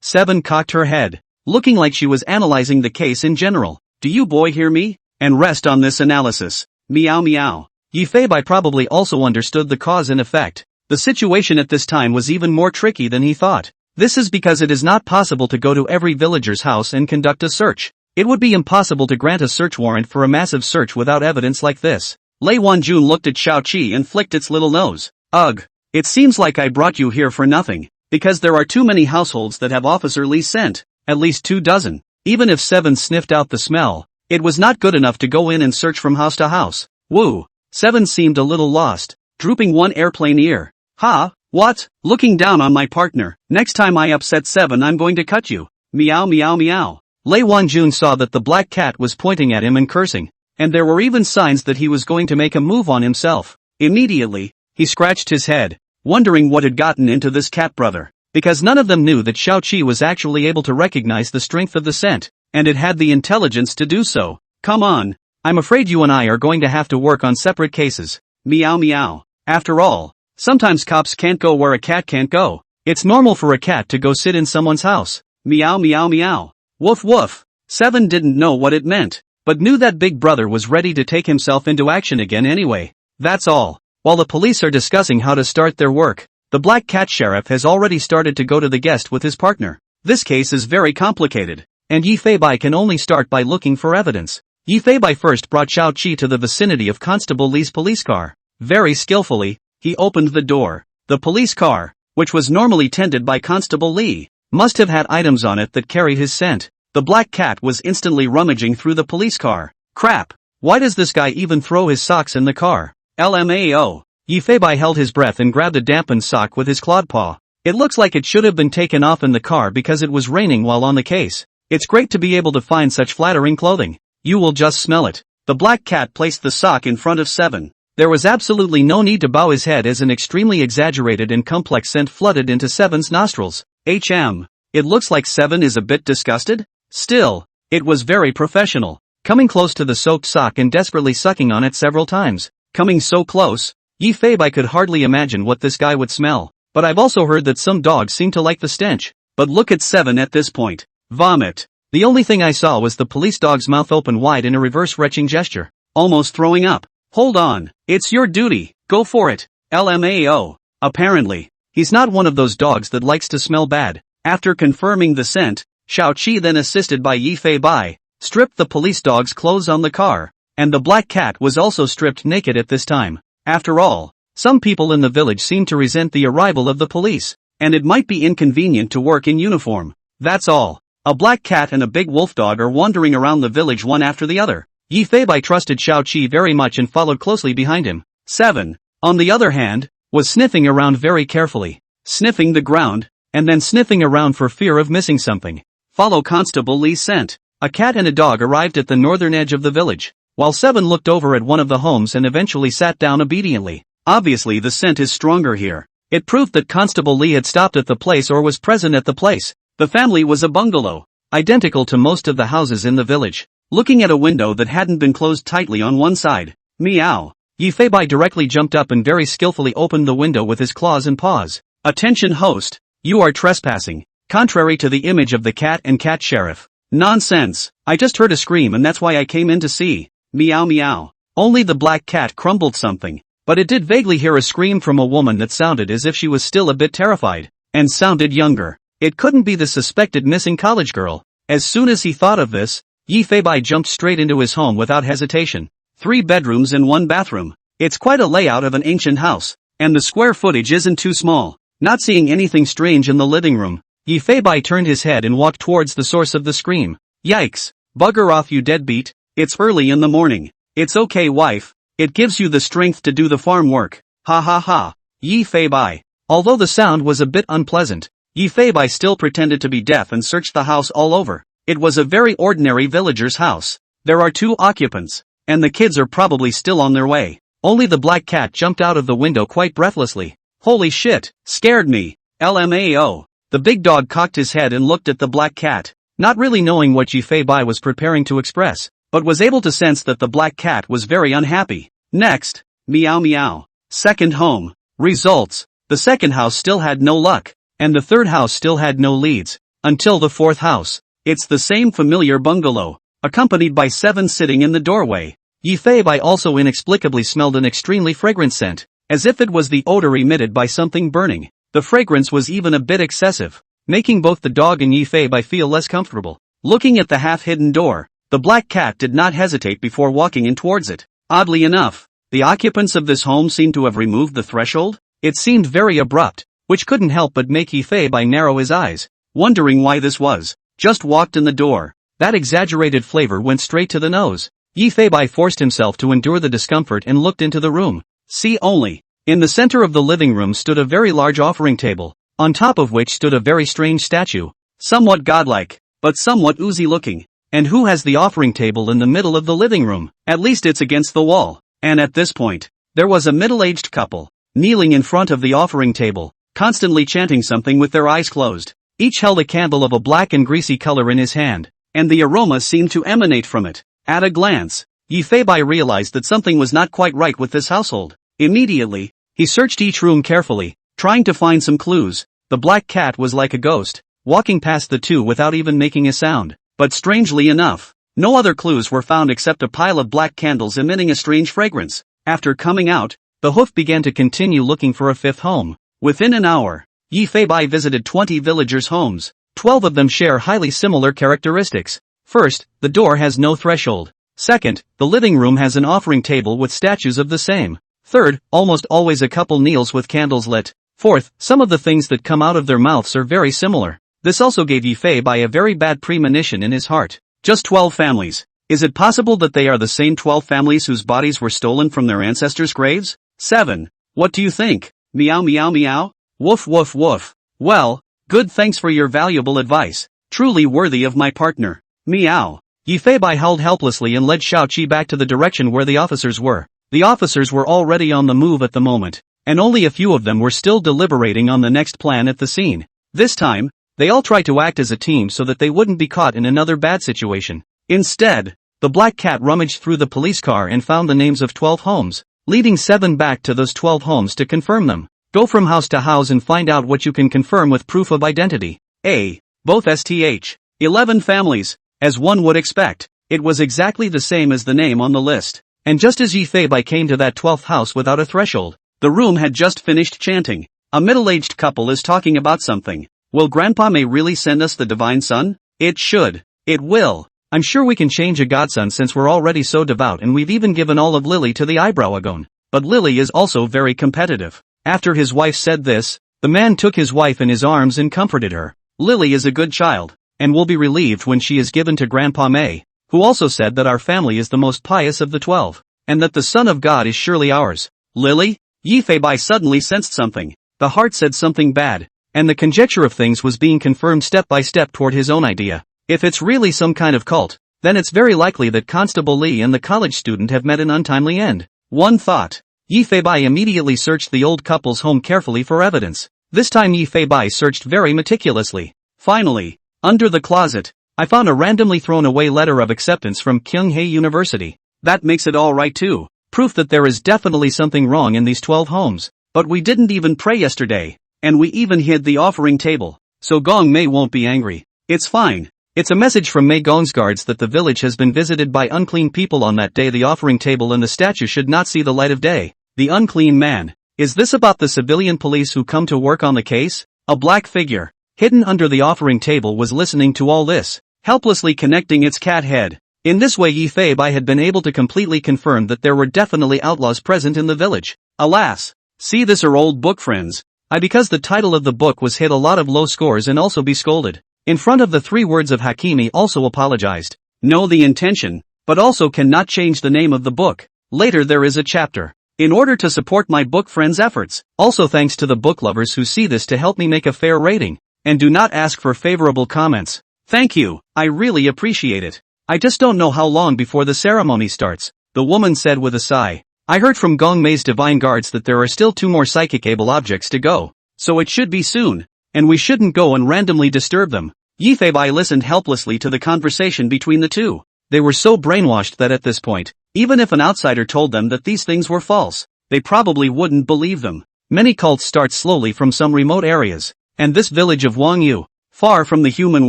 [SPEAKER 1] Seven cocked her head, looking like she was analyzing the case in general. Do you boy hear me? And rest on this analysis. Meow meow. Yi Feibai probably also understood the cause and effect. The situation at this time was even more tricky than he thought. This is because it is not possible to go to every villager's house and conduct a search. It would be impossible to grant a search warrant for a massive search without evidence like this. Lei Wanjun looked at Xiao Qi and flicked its little nose. Ugh. It seems like I brought you here for nothing. Because there are too many households that have Officer Lee sent. At least 24. Even if 7 sniffed out the smell, it was not good enough to go in and search from house to house. Woo. 7 seemed a little lost, drooping one airplane ear. Ha? What? Looking down on my partner. Next time I upset 7, I'm going to cut you. Meow meow meow. Lei Wanjun saw that the black cat was pointing at him and cursing, and there were even signs that he was going to make a move on himself. Immediately, he scratched his head, wondering what had gotten into this cat brother, because none of them knew that Xiao Qi was actually able to recognize the strength of the scent, and it had the intelligence to do so. Come on. I'm afraid you and I are going to have to work on separate cases. Meow meow. After all, sometimes cops can't go where a cat can't go. It's normal for a cat to go sit in someone's house. Meow meow meow. Woof woof. 7 didn't know what it meant, but knew that Big Brother was ready to take himself into action again anyway. That's all. While the police are discussing how to start their work, the Black Cat Sheriff has already started to go to the guest with his partner. This case is very complicated, and Yi Feibai can only start by looking for evidence. Yi Feibai first brought Xiao Qi to the vicinity of Constable Lee's police car. Very skillfully, he opened the door. The police car, which was normally tended by Constable Lee, must have had items on it that carried his scent. The black cat was instantly rummaging through the police car. Crap! Why does this guy even throw his socks in the car? LMAO. Yi Feibai held his breath and grabbed a dampened sock with his clawed paw. It looks like it should have been taken off in the car because it was raining while on the case. It's great to be able to find such flattering clothing. You will just smell it. The black cat placed the sock in front of 7. There was absolutely no need to bow his head as an extremely exaggerated and complex scent flooded into 7's nostrils. It looks like 7 is a bit disgusted? Still, it was very professional. Coming close to the soaked sock and desperately sucking on it several times. Coming so close, Yi Feibai could hardly imagine what this guy would smell. But I've also heard that some dogs seem to like the stench. But look at 7 at this point. Vomit. The only thing I saw was the police dog's mouth open wide in a reverse retching gesture. Almost throwing up. Hold on. It's your duty. Go for it. LMAO. Apparently, he's not one of those dogs that likes to smell bad. After confirming the scent, Xiao Qi then assisted by Yi Feibai, stripped the police dog's clothes on the car, and the black cat was also stripped naked at this time. After all, some people in the village seem to resent the arrival of the police, and it might be inconvenient to work in uniform. That's all. A black cat and a big wolf dog are wandering around the village one after the other. Yi Feibai trusted Xiao Qi very much and followed closely behind him. 7, on the other hand, was sniffing around very carefully, sniffing the ground, and then sniffing around for fear of missing something. Follow Constable Lee's scent. A cat and a dog arrived at the northern edge of the village, while 7 looked over at one of the homes and eventually sat down obediently. Obviously the scent is stronger here. It proved that Constable Lee had stopped at the place or was present at the place. The family was a bungalow, identical to most of the houses in the village, looking at a window that hadn't been closed tightly on one side. Meow. Yi Feibai directly jumped up and very skillfully opened the window with his claws and paws. Attention host, you are trespassing, contrary to the image of the cat and cat sheriff. Nonsense, I just heard a scream and that's why I came in to see. Meow meow. Only the black cat crumbled something, but it did vaguely hear a scream from a woman that sounded as if she was still a bit terrified, and sounded younger. It couldn't be the suspected missing college girl. As soon as he thought of this, Yi Feibai jumped straight into his home without hesitation. 3 bedrooms and 1 bathroom. It's quite a layout of an ancient house, and the square footage isn't too small. Not seeing anything strange in the living room, Yi Fei turned his head and walked towards the source of the scream. Yikes. Bugger off, you deadbeat. It's early in the morning. It's okay, wife. It gives you the strength to do the farm work. Ha ha ha. Yi Fei. Although the sound was a bit unpleasant, Yi Fei still pretended to be deaf and searched the house all over. It was a very ordinary villager's house. There are 2 occupants, and the kids are probably still on their way. Only the black cat jumped out of the window quite breathlessly. Holy shit, scared me. LMAO. The big dog cocked his head and looked at the black cat, not really knowing what Yi Fei was preparing to express, but was able to sense that the black cat was very unhappy. Next, meow meow. Second home. Results. The second house still had no luck, and the third house still had no leads, until the fourth house. It's the same familiar bungalow, accompanied by 7 sitting in the doorway. Yi Fei also inexplicably smelled an extremely fragrant scent, as if it was the odor emitted by something burning. The fragrance was even a bit excessive, making both the dog and Yi Fei feel less comfortable. Looking at the half-hidden door, the black cat did not hesitate before walking in towards it. Oddly enough, the occupants of this home seemed to have removed the threshold. It seemed very abrupt, which couldn't help but make Yi Fei narrow his eyes, wondering why this was. Just walked in the door. That exaggerated flavor went straight to the nose. Yi Fei forced himself to endure the discomfort and looked into the room. See only. In the center of the living room stood a very large offering table, on top of which stood a very strange statue. Somewhat godlike, but somewhat oozy looking. And who has the offering table in the middle of the living room? At least it's against the wall. And at this point, there was a middle-aged couple, kneeling in front of the offering table, constantly chanting something with their eyes closed. Each held a candle of a black and greasy color in his hand, and the aroma seemed to emanate from it. At a glance, Yi Fei realized that something was not quite right with this household. Immediately, he searched each room carefully, trying to find some clues. The black cat was like a ghost, walking past the 2 without even making a sound. But strangely enough, no other clues were found except a pile of black candles emitting a strange fragrance. After coming out, the hoof began to continue looking for a 5th home. Within an hour, Yi Fei visited 20 villagers' homes. 12 of them share highly similar characteristics. First, the door has no threshold. Second, the living room has an offering table with statues of the same. Third, almost always a couple kneels with candles lit. Fourth, some of the things that come out of their mouths are very similar. This also gave Yi Fei a very bad premonition in his heart. Just 12 families. Is it possible that they are the same 12 families whose bodies were stolen from their ancestors' graves? 7. What do you think? Meow meow meow? Woof woof woof. Well, good, thanks for your valuable advice. Truly worthy of my partner. Meow. Yi Fei howled helplessly and led Xiao-Qi back to the direction where the officers were. The officers were already on the move at the moment, and only a few of them were still deliberating on the next plan at the scene. This time, they all tried to act as a team so that they wouldn't be caught in another bad situation. Instead, the black cat rummaged through the police car and found the names of 12 homes, leading 7 back to those 12 homes to confirm them. Go from house to house and find out what you can confirm with proof of identity. A. Both STH. 11 families. As one would expect, it was exactly the same as the name on the list. And just as Yi Fei came to that 12th house without a threshold, the room had just finished chanting. A middle-aged couple is talking about something. Will Grandpa May really send us the divine son? It should. It will. I'm sure we can change a godson since we're already so devout, and we've even given all of Lily to the eyebrow agon. But Lily is also very competitive. After his wife said this, the man took his wife in his arms and comforted her. Lily is a good child, and will be relieved when she is given to Grandpa May, who also said that our family is the most pious of the 12, and that the Son of God is surely ours. Lily? Yi Fei suddenly sensed something. The heart said something bad, and the conjecture of things was being confirmed step by step toward his own idea. If it's really some kind of cult, then it's very likely that Constable Lee and the college student have met an untimely end. One thought. Yi Fei immediately searched the old couple's home carefully for evidence. This time Yi Fei searched very meticulously. Finally, under the closet, I found a randomly thrown away letter of acceptance from Kyunghee University. That makes it alright too. Proof that there is definitely something wrong in these 12 homes. But we didn't even pray yesterday, and we even hid the offering table. So Gong Mei won't be angry. It's fine. It's a message from Mei Gong's guards that the village has been visited by unclean people on that day. The offering table and the statue should not see the light of day. The unclean man. Is this about the civilian police who come to work on the case? A black figure, hidden under the offering table, was listening to all this, helplessly connecting its cat head. In this way Yi Fei had been able to completely confirm that there were definitely outlaws present in the village. Alas! See this old book, friends. because the title of the book was hit a lot of low scores and also be scolded. In front of the 3 words of Hakimi also apologized. Know the intention, but also cannot change the name of the book. Later there is a chapter. In order to support my book friends' efforts, also thanks to the book lovers who see this to help me make a fair rating, and do not ask for favorable comments. Thank you, I really appreciate it. I just don't know how long before the ceremony starts, the woman said with a sigh. I heard from Gong Mei's divine guards that there are still 2 more psychic-able objects to go, so it should be soon, and we shouldn't go and randomly disturb them. Yi Feibai listened helplessly to the conversation between the two. They were so brainwashed that at this point, even if an outsider told them that these things were false, they probably wouldn't believe them. Many cults start slowly from some remote areas, and this village of Wangyu, far from the human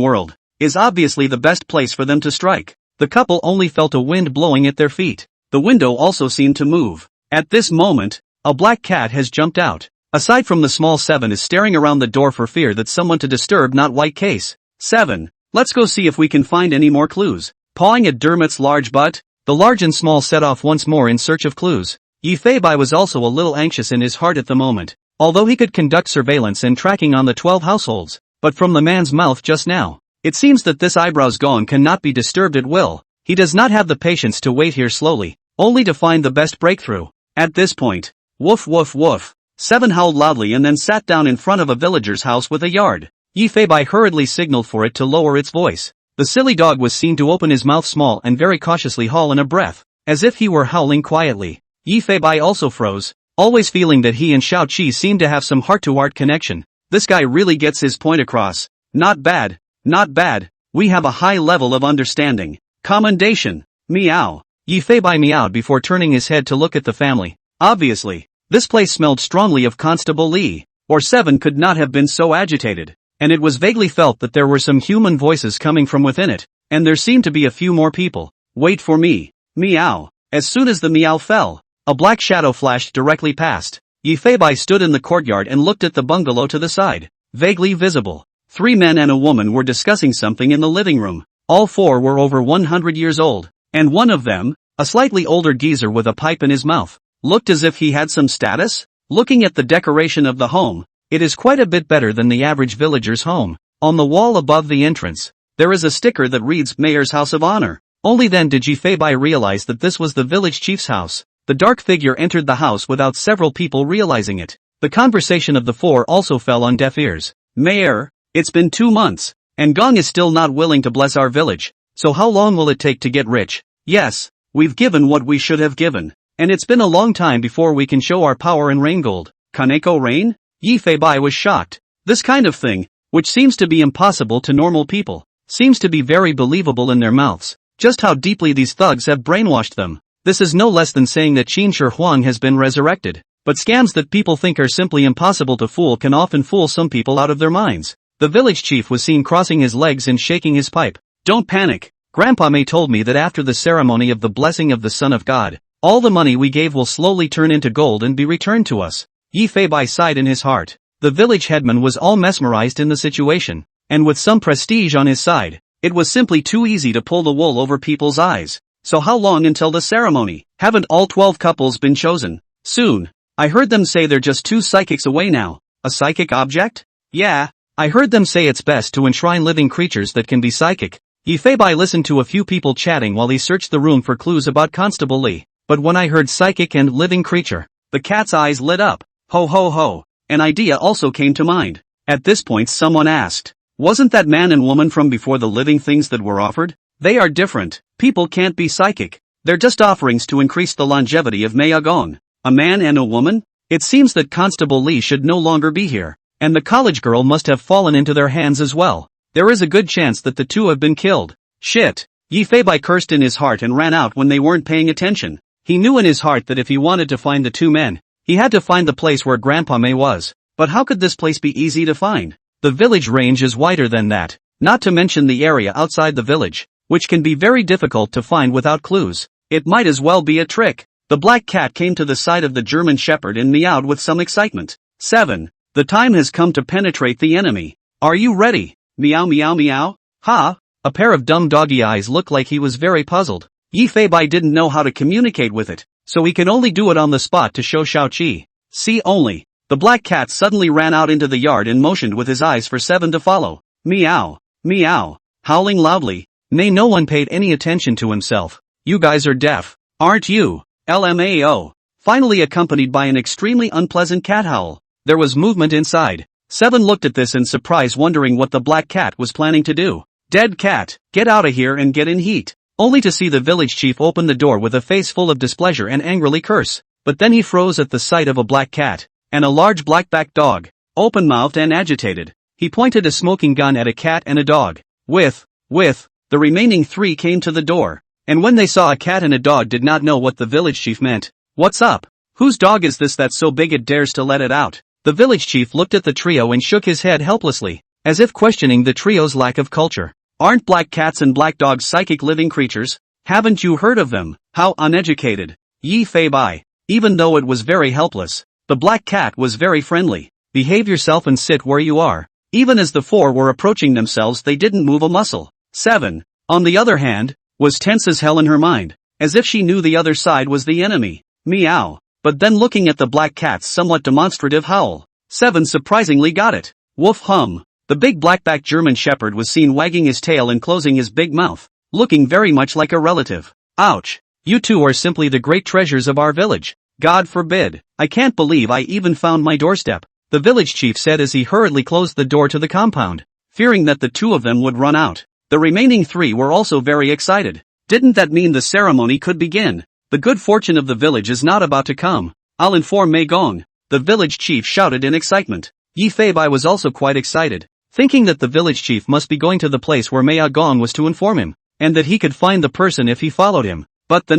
[SPEAKER 1] world, is obviously the best place for them to strike. The couple only felt a wind blowing at their feet. The window also seemed to move. At this moment, a black cat has jumped out. Aside from the small 7 is staring around the door for fear that someone to disturb not white case. 7. Let's go see if we can find any more clues. Pawing at Dermot's large butt, the large and small set off once more in search of clues. Yi Feibai was also a little anxious in his heart at the moment, although he could conduct surveillance and tracking on the 12 households, but from the man's mouth just now, it seems that this eyebrows gong cannot be disturbed at will. He does not have the patience to wait here slowly, only to find the best breakthrough. At this point, woof woof woof, 7 howled loudly and then sat down in front of a villager's house with a yard. Yi Feibai hurriedly signaled for it to lower its voice. The silly dog was seen to open his mouth small and very cautiously haul in a breath, as if he were howling quietly. Yi Feibai also froze, always feeling that he and Xiao Qi seemed to have some heart-to-heart connection. This guy really gets his point across. Not bad, not bad, we have a high level of understanding. Commendation. Meow. Yi Feibai meowed before turning his head to look at the family. Obviously, this place smelled strongly of Constable Li, or 7 could not have been so agitated, and it was vaguely felt that there were some human voices coming from within it, and there seemed to be a few more people. Wait for me. Meow. As soon as the meow fell, a black shadow flashed directly past. Yi Feibai stood in the courtyard and looked at the bungalow to the side. Vaguely visible, 3 men and a woman were discussing something in the living room. All 4 were over 100 years old, and one of them, a slightly older geezer with a pipe in his mouth, looked as if he had some status. Looking at the decoration of the home, it is quite a bit better than the average villager's home. On the wall above the entrance, there is a sticker that reads Mayor's House of Honor. Only then did Yi Feibai realize that this was the village chief's house. The dark figure entered the house without several people realizing it. The conversation of the 4 also fell on deaf ears. Mayor, it's been 2 months, and Gong is still not willing to bless our village, so how long will it take to get rich? Yes, we've given what we should have given, and it's been a long time before we can show our power and rain gold. Kaneko rain? Yi Feibai was shocked. This kind of thing, which seems to be impossible to normal people, seems to be very believable in their mouths. Just how deeply these thugs have brainwashed them. This is no less than saying that Qin Shi Huang has been resurrected. But scams that people think are simply impossible to fool can often fool some people out of their minds. The village chief was seen crossing his legs and shaking his pipe. Don't panic. Grandpa May told me that after the ceremony of the blessing of the Son of God, all the money we gave will slowly turn into gold and be returned to us. Yi Feibai sighed in his heart. The village headman was all mesmerized in the situation, and with some prestige on his side, it was simply too easy to pull the wool over people's eyes. So how long until the ceremony? Haven't all 12 couples been chosen? Soon. I heard them say they're just 2 psychics away now. A psychic object? Yeah. I heard them say it's best to enshrine living creatures that can be psychic. Yi Feibai listened to a few people chatting while he searched the room for clues about Constable Li. But when I heard psychic and living creature, the cat's eyes lit up. Ho ho ho. An idea also came to mind. At this point someone asked, wasn't that man and woman from before the living things that were offered? They are different. People can't be psychic. They're just offerings to increase the longevity of Mayagong. A man and a woman? It seems that Constable Li should no longer be here, and the college girl must have fallen into their hands as well. There is a good chance that the 2 have been killed. Shit. Yi Feibai cursed in his heart and ran out when they weren't paying attention. He knew in his heart that if he wanted to find the 2 men, he had to find the place where Grandpa May was. But how could this place be easy to find? The village range is wider than that, not to mention the area outside the village, which can be very difficult to find without clues. It might as well be a trick. The black cat came to the side of the German shepherd and meowed with some excitement. 7. The time has come to penetrate the enemy. Are you ready? Meow meow meow? Ha? A pair of dumb doggy eyes looked like he was very puzzled. Yi Feibai didn't know how to communicate with it, so he could only do it on the spot to show Xiao Qi. See only. The black cat suddenly ran out into the yard and motioned with his eyes for 7 to follow. Meow, meow, howling loudly. Nay, no one paid any attention to himself. You guys are deaf, aren't you? LMAO. Finally accompanied by an extremely unpleasant cat howl. There was movement inside. 7 looked at this in surprise, wondering what the black cat was planning to do. Dead cat, get out of here and get in heat. Only to see the village chief open the door with a face full of displeasure and angrily curse. But then he froze at the sight of a black cat and a large black-backed dog. Open-mouthed and agitated, he pointed a smoking gun at a cat and a dog. With, the remaining 3 came to the door, and when they saw a cat and a dog did not know what the village chief meant. What's up? Whose dog is this that's so big it dares to let it out? The village chief looked at the trio and shook his head helplessly, as if questioning the trio's lack of culture. Aren't black cats and black dogs psychic living creatures? Haven't you heard of them? How uneducated. Yi Fei Bai. Even though it was very helpless, the black cat was very friendly. Behave yourself and sit where you are. Even as the 4 were approaching themselves, they didn't move a muscle. 7, on the other hand, was tense as hell in her mind, as if she knew the other side was the enemy. Meow. But then looking at the black cat's somewhat demonstrative howl, 7 surprisingly got it. Woof hum. The big black-backed German shepherd was seen wagging his tail and closing his big mouth, looking very much like a relative. Ouch. You 2 are simply the great treasures of our village. God forbid. I can't believe I even found my doorstep, the village chief said as he hurriedly closed the door to the compound, fearing that the 2 of them would run out. The remaining 3 were also very excited. Didn't that mean the ceremony could begin? The good fortune of the village is not about to come. I'll inform Mei Gong, the village chief shouted in excitement. Yi Fei Bai was also quite excited, thinking that the village chief must be going to the place where Mei Gong was to inform him, and that he could find the person if he followed him. But the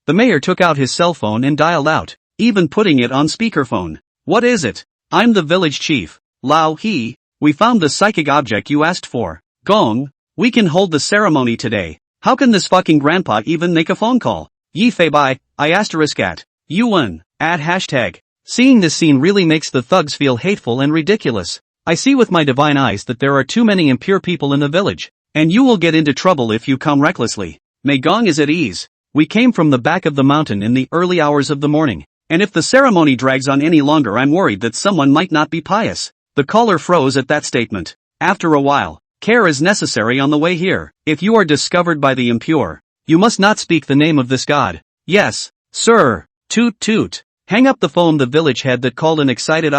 [SPEAKER 1] mayor took out his cell phone and dialed out, even putting it on speakerphone. What is it? I'm the village chief. Lao He, we found the psychic object you asked for. Gong, we can hold the ceremony today. How can this fucking grandpa even make a phone call? Yi Fei Bai, I asterisk at. Yuan, add hashtag. Seeing this scene really makes the thugs feel hateful and ridiculous. I see with my divine eyes that there are too many impure people in the village, and you will get into trouble if you come recklessly. Mei Gong is at ease. We came from the back of the mountain in the early hours of the morning, and if the ceremony drags on any longer I'm worried that someone might not be pious. The caller froze at that statement. After a while, care is necessary on the way here. If you are discovered by the impure, you must not speak the name of this god. Yes, sir. Toot toot. Hang up the phone. The village head that called an excited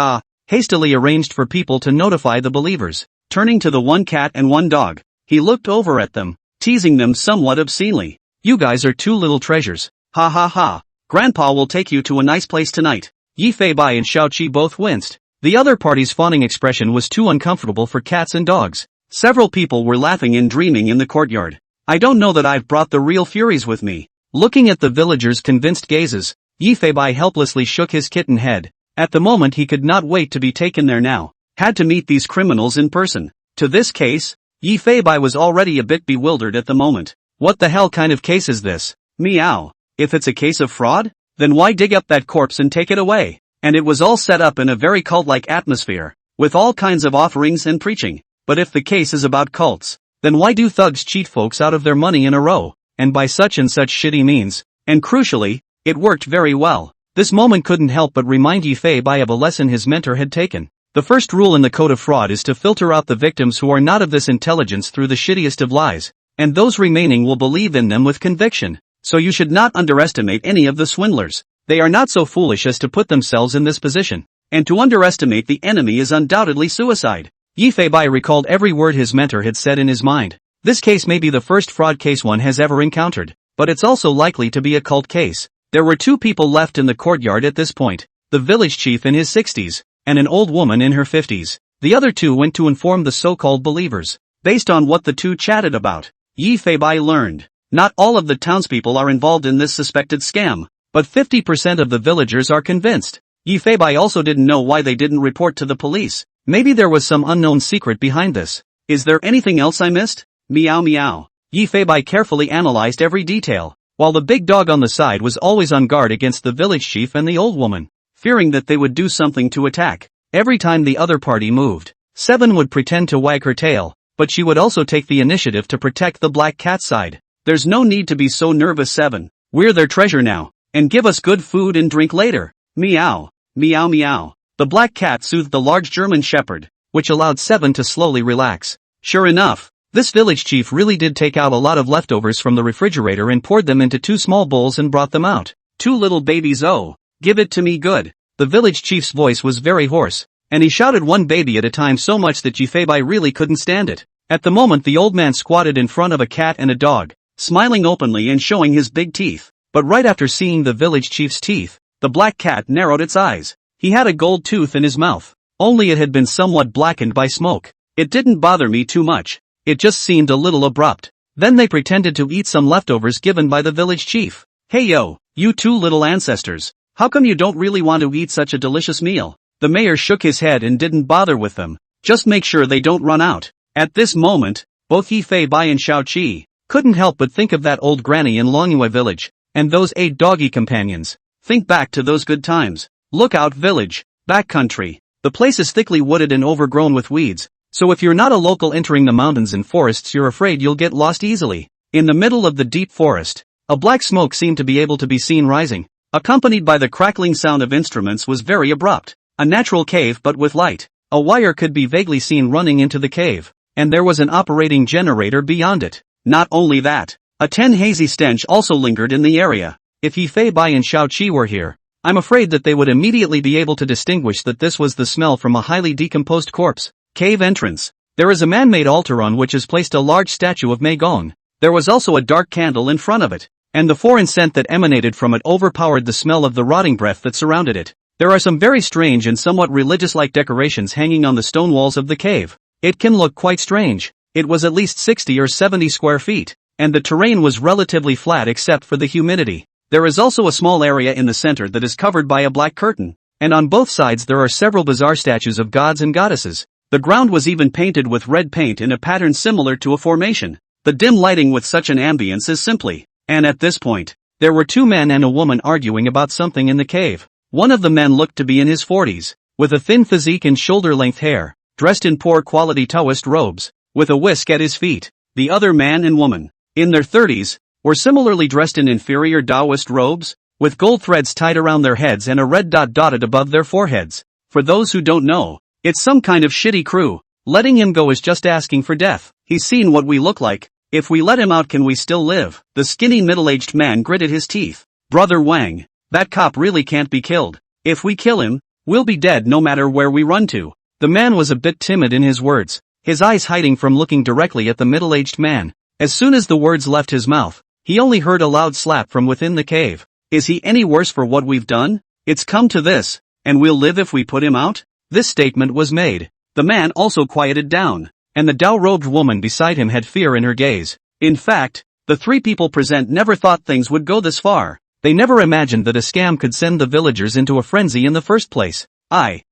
[SPEAKER 1] hastily arranged for people to notify the believers. Turning to the 1 cat and 1 dog, he looked over at them, teasing them somewhat obscenely. You guys are 2 little treasures. Ha ha ha. Grandpa will take you to a nice place tonight. Yi Fei Bai and Xiao Qi both winced. The other party's fawning expression was too uncomfortable for cats and dogs. Several people were laughing and dreaming in the courtyard. I don't know that I've brought the real furies with me. Looking at the villagers' convinced gazes, Yi Fei Bai helplessly shook his kitten head. At the moment he could not wait to be taken there now. Had to meet these criminals in person. To this case, Yi Fei Bai was already a bit bewildered at the moment. What the hell kind of case is this? Meow. If it's a case of fraud, then why dig up that corpse and take it away? And it was all set up in a very cult-like atmosphere, with all kinds of offerings and preaching. But if the case is about cults, then why do thugs cheat folks out of their money in a row, and by such and such shitty means? And crucially, it worked very well. This moment couldn't help but remind Yi Fei Bai of a lesson his mentor had taken. The first rule in the code of fraud is to filter out the victims who are not of this intelligence through the shittiest of lies, and those remaining will believe in them with conviction. So you should not underestimate any of the swindlers. They are not so foolish as to put themselves in this position. And to underestimate the enemy is undoubtedly suicide. Yi Fei Bai recalled every word his mentor had said in his mind. This case may be the first fraud case one has ever encountered, but it's also likely to be a cult case. There were 2 people left in the courtyard at this point, the village chief in his 60s, and an old woman in her 50s. The other 2 went to inform the so-called believers. Based on what the 2 chatted about, Yi Fei Bai learned, not all of the townspeople are involved in this suspected scam, but 50% of the villagers are convinced. Yi Fei Bai also didn't know why they didn't report to the police. Maybe there was some unknown secret behind this. Is there anything else I missed? Meow meow. Yi Fei Bai carefully analyzed every detail, while the big dog on the side was always on guard against the village chief and the old woman, fearing that they would do something to attack. Every time the other party moved, 7 would pretend to wag her tail, but she would also take the initiative to protect the black cat side. There's no need to be so nervous, 7. We're their treasure now, and give us good food and drink later. Meow, meow meow. The black cat soothed the large German shepherd, which allowed Seven to slowly relax. Sure enough, this village chief really did take out a lot of leftovers from the refrigerator and poured them into 2 small bowls and brought them out. 2 little babies, oh, give it to me good. The village chief's voice was very hoarse, and he shouted 1 baby at a time so much that Jifeibai really couldn't stand it. At the moment the old man squatted in front of a cat and a dog, smiling openly and showing his big teeth. But right after seeing the village chief's teeth, the black cat narrowed its eyes. He had a gold tooth in his mouth, only it had been somewhat blackened by smoke. It didn't bother me too much. It just seemed a little abrupt. Then they pretended to eat some leftovers given by the village chief. Hey yo, you 2 little ancestors, how come you don't really want to eat such a delicious meal? The mayor shook his head and didn't bother with them. Just make sure they don't run out. At this moment, both Yifeibai and Xiaoqi couldn't help but think of that old granny in Longyue village, and those 8 doggy companions. Think back to those good times. Lookout village, backcountry. The place is thickly wooded and overgrown with weeds, so if you're not a local entering the mountains and forests you're afraid you'll get lost easily. In the middle of the deep forest, a black smoke seemed to be able to be seen rising, accompanied by the crackling sound of instruments was very abrupt. A natural cave but with light. A wire could be vaguely seen running into the cave, and there was an operating generator beyond it. Not only that, a hazy stench also lingered in the area. If Yifeibai and Xiaoqi were here, I'm afraid that they would immediately be able to distinguish that this was the smell from a highly decomposed corpse. Cave entrance. There is a man-made altar on which is placed a large statue of Meigong. There was also a dark candle in front of it, and the foreign scent that emanated from it overpowered the smell of the rotting breath that surrounded it. There are some very strange and somewhat religious-like decorations hanging on the stone walls of the cave. It can look quite strange. It was at least 60 or 70 square feet, and the terrain was relatively flat except for the humidity. There is also a small area in the center that is covered by a black curtain, and on both sides there are several bizarre statues of gods and goddesses. The ground was even painted with red paint in a pattern similar to a formation. The dim lighting with such an ambience is simply, and at this point, there were 2 men and a woman arguing about something in the cave. One of the men looked to be in his 40s, with a thin physique and shoulder-length hair, dressed in poor quality Taoist robes, with a whisk at his feet. The other man and woman, in their 30s, were similarly dressed in inferior Taoist robes, with gold threads tied around their heads and a red dot dotted above their foreheads. For those who don't know, it's some kind of shitty crew. Letting him go is just asking for death. He's seen what we look like. If we let him out, can we still live? The skinny middle-aged man gritted his teeth. Brother Wang, that cop really can't be killed. If we kill him, we'll be dead no matter where we run to. The man was a bit timid in his words, his eyes hiding from looking directly at the middle-aged man. As soon as the words left his mouth, he only heard a loud slap from within the cave. Is he any worse for what we've done? It's come to this, and we'll live if we put him out? This statement was made. The man also quieted down, and the Dao-robed woman beside him had fear in her gaze. In fact, the 3 people present never thought things would go this far. They never imagined that a scam could send the villagers into a frenzy in the first place. I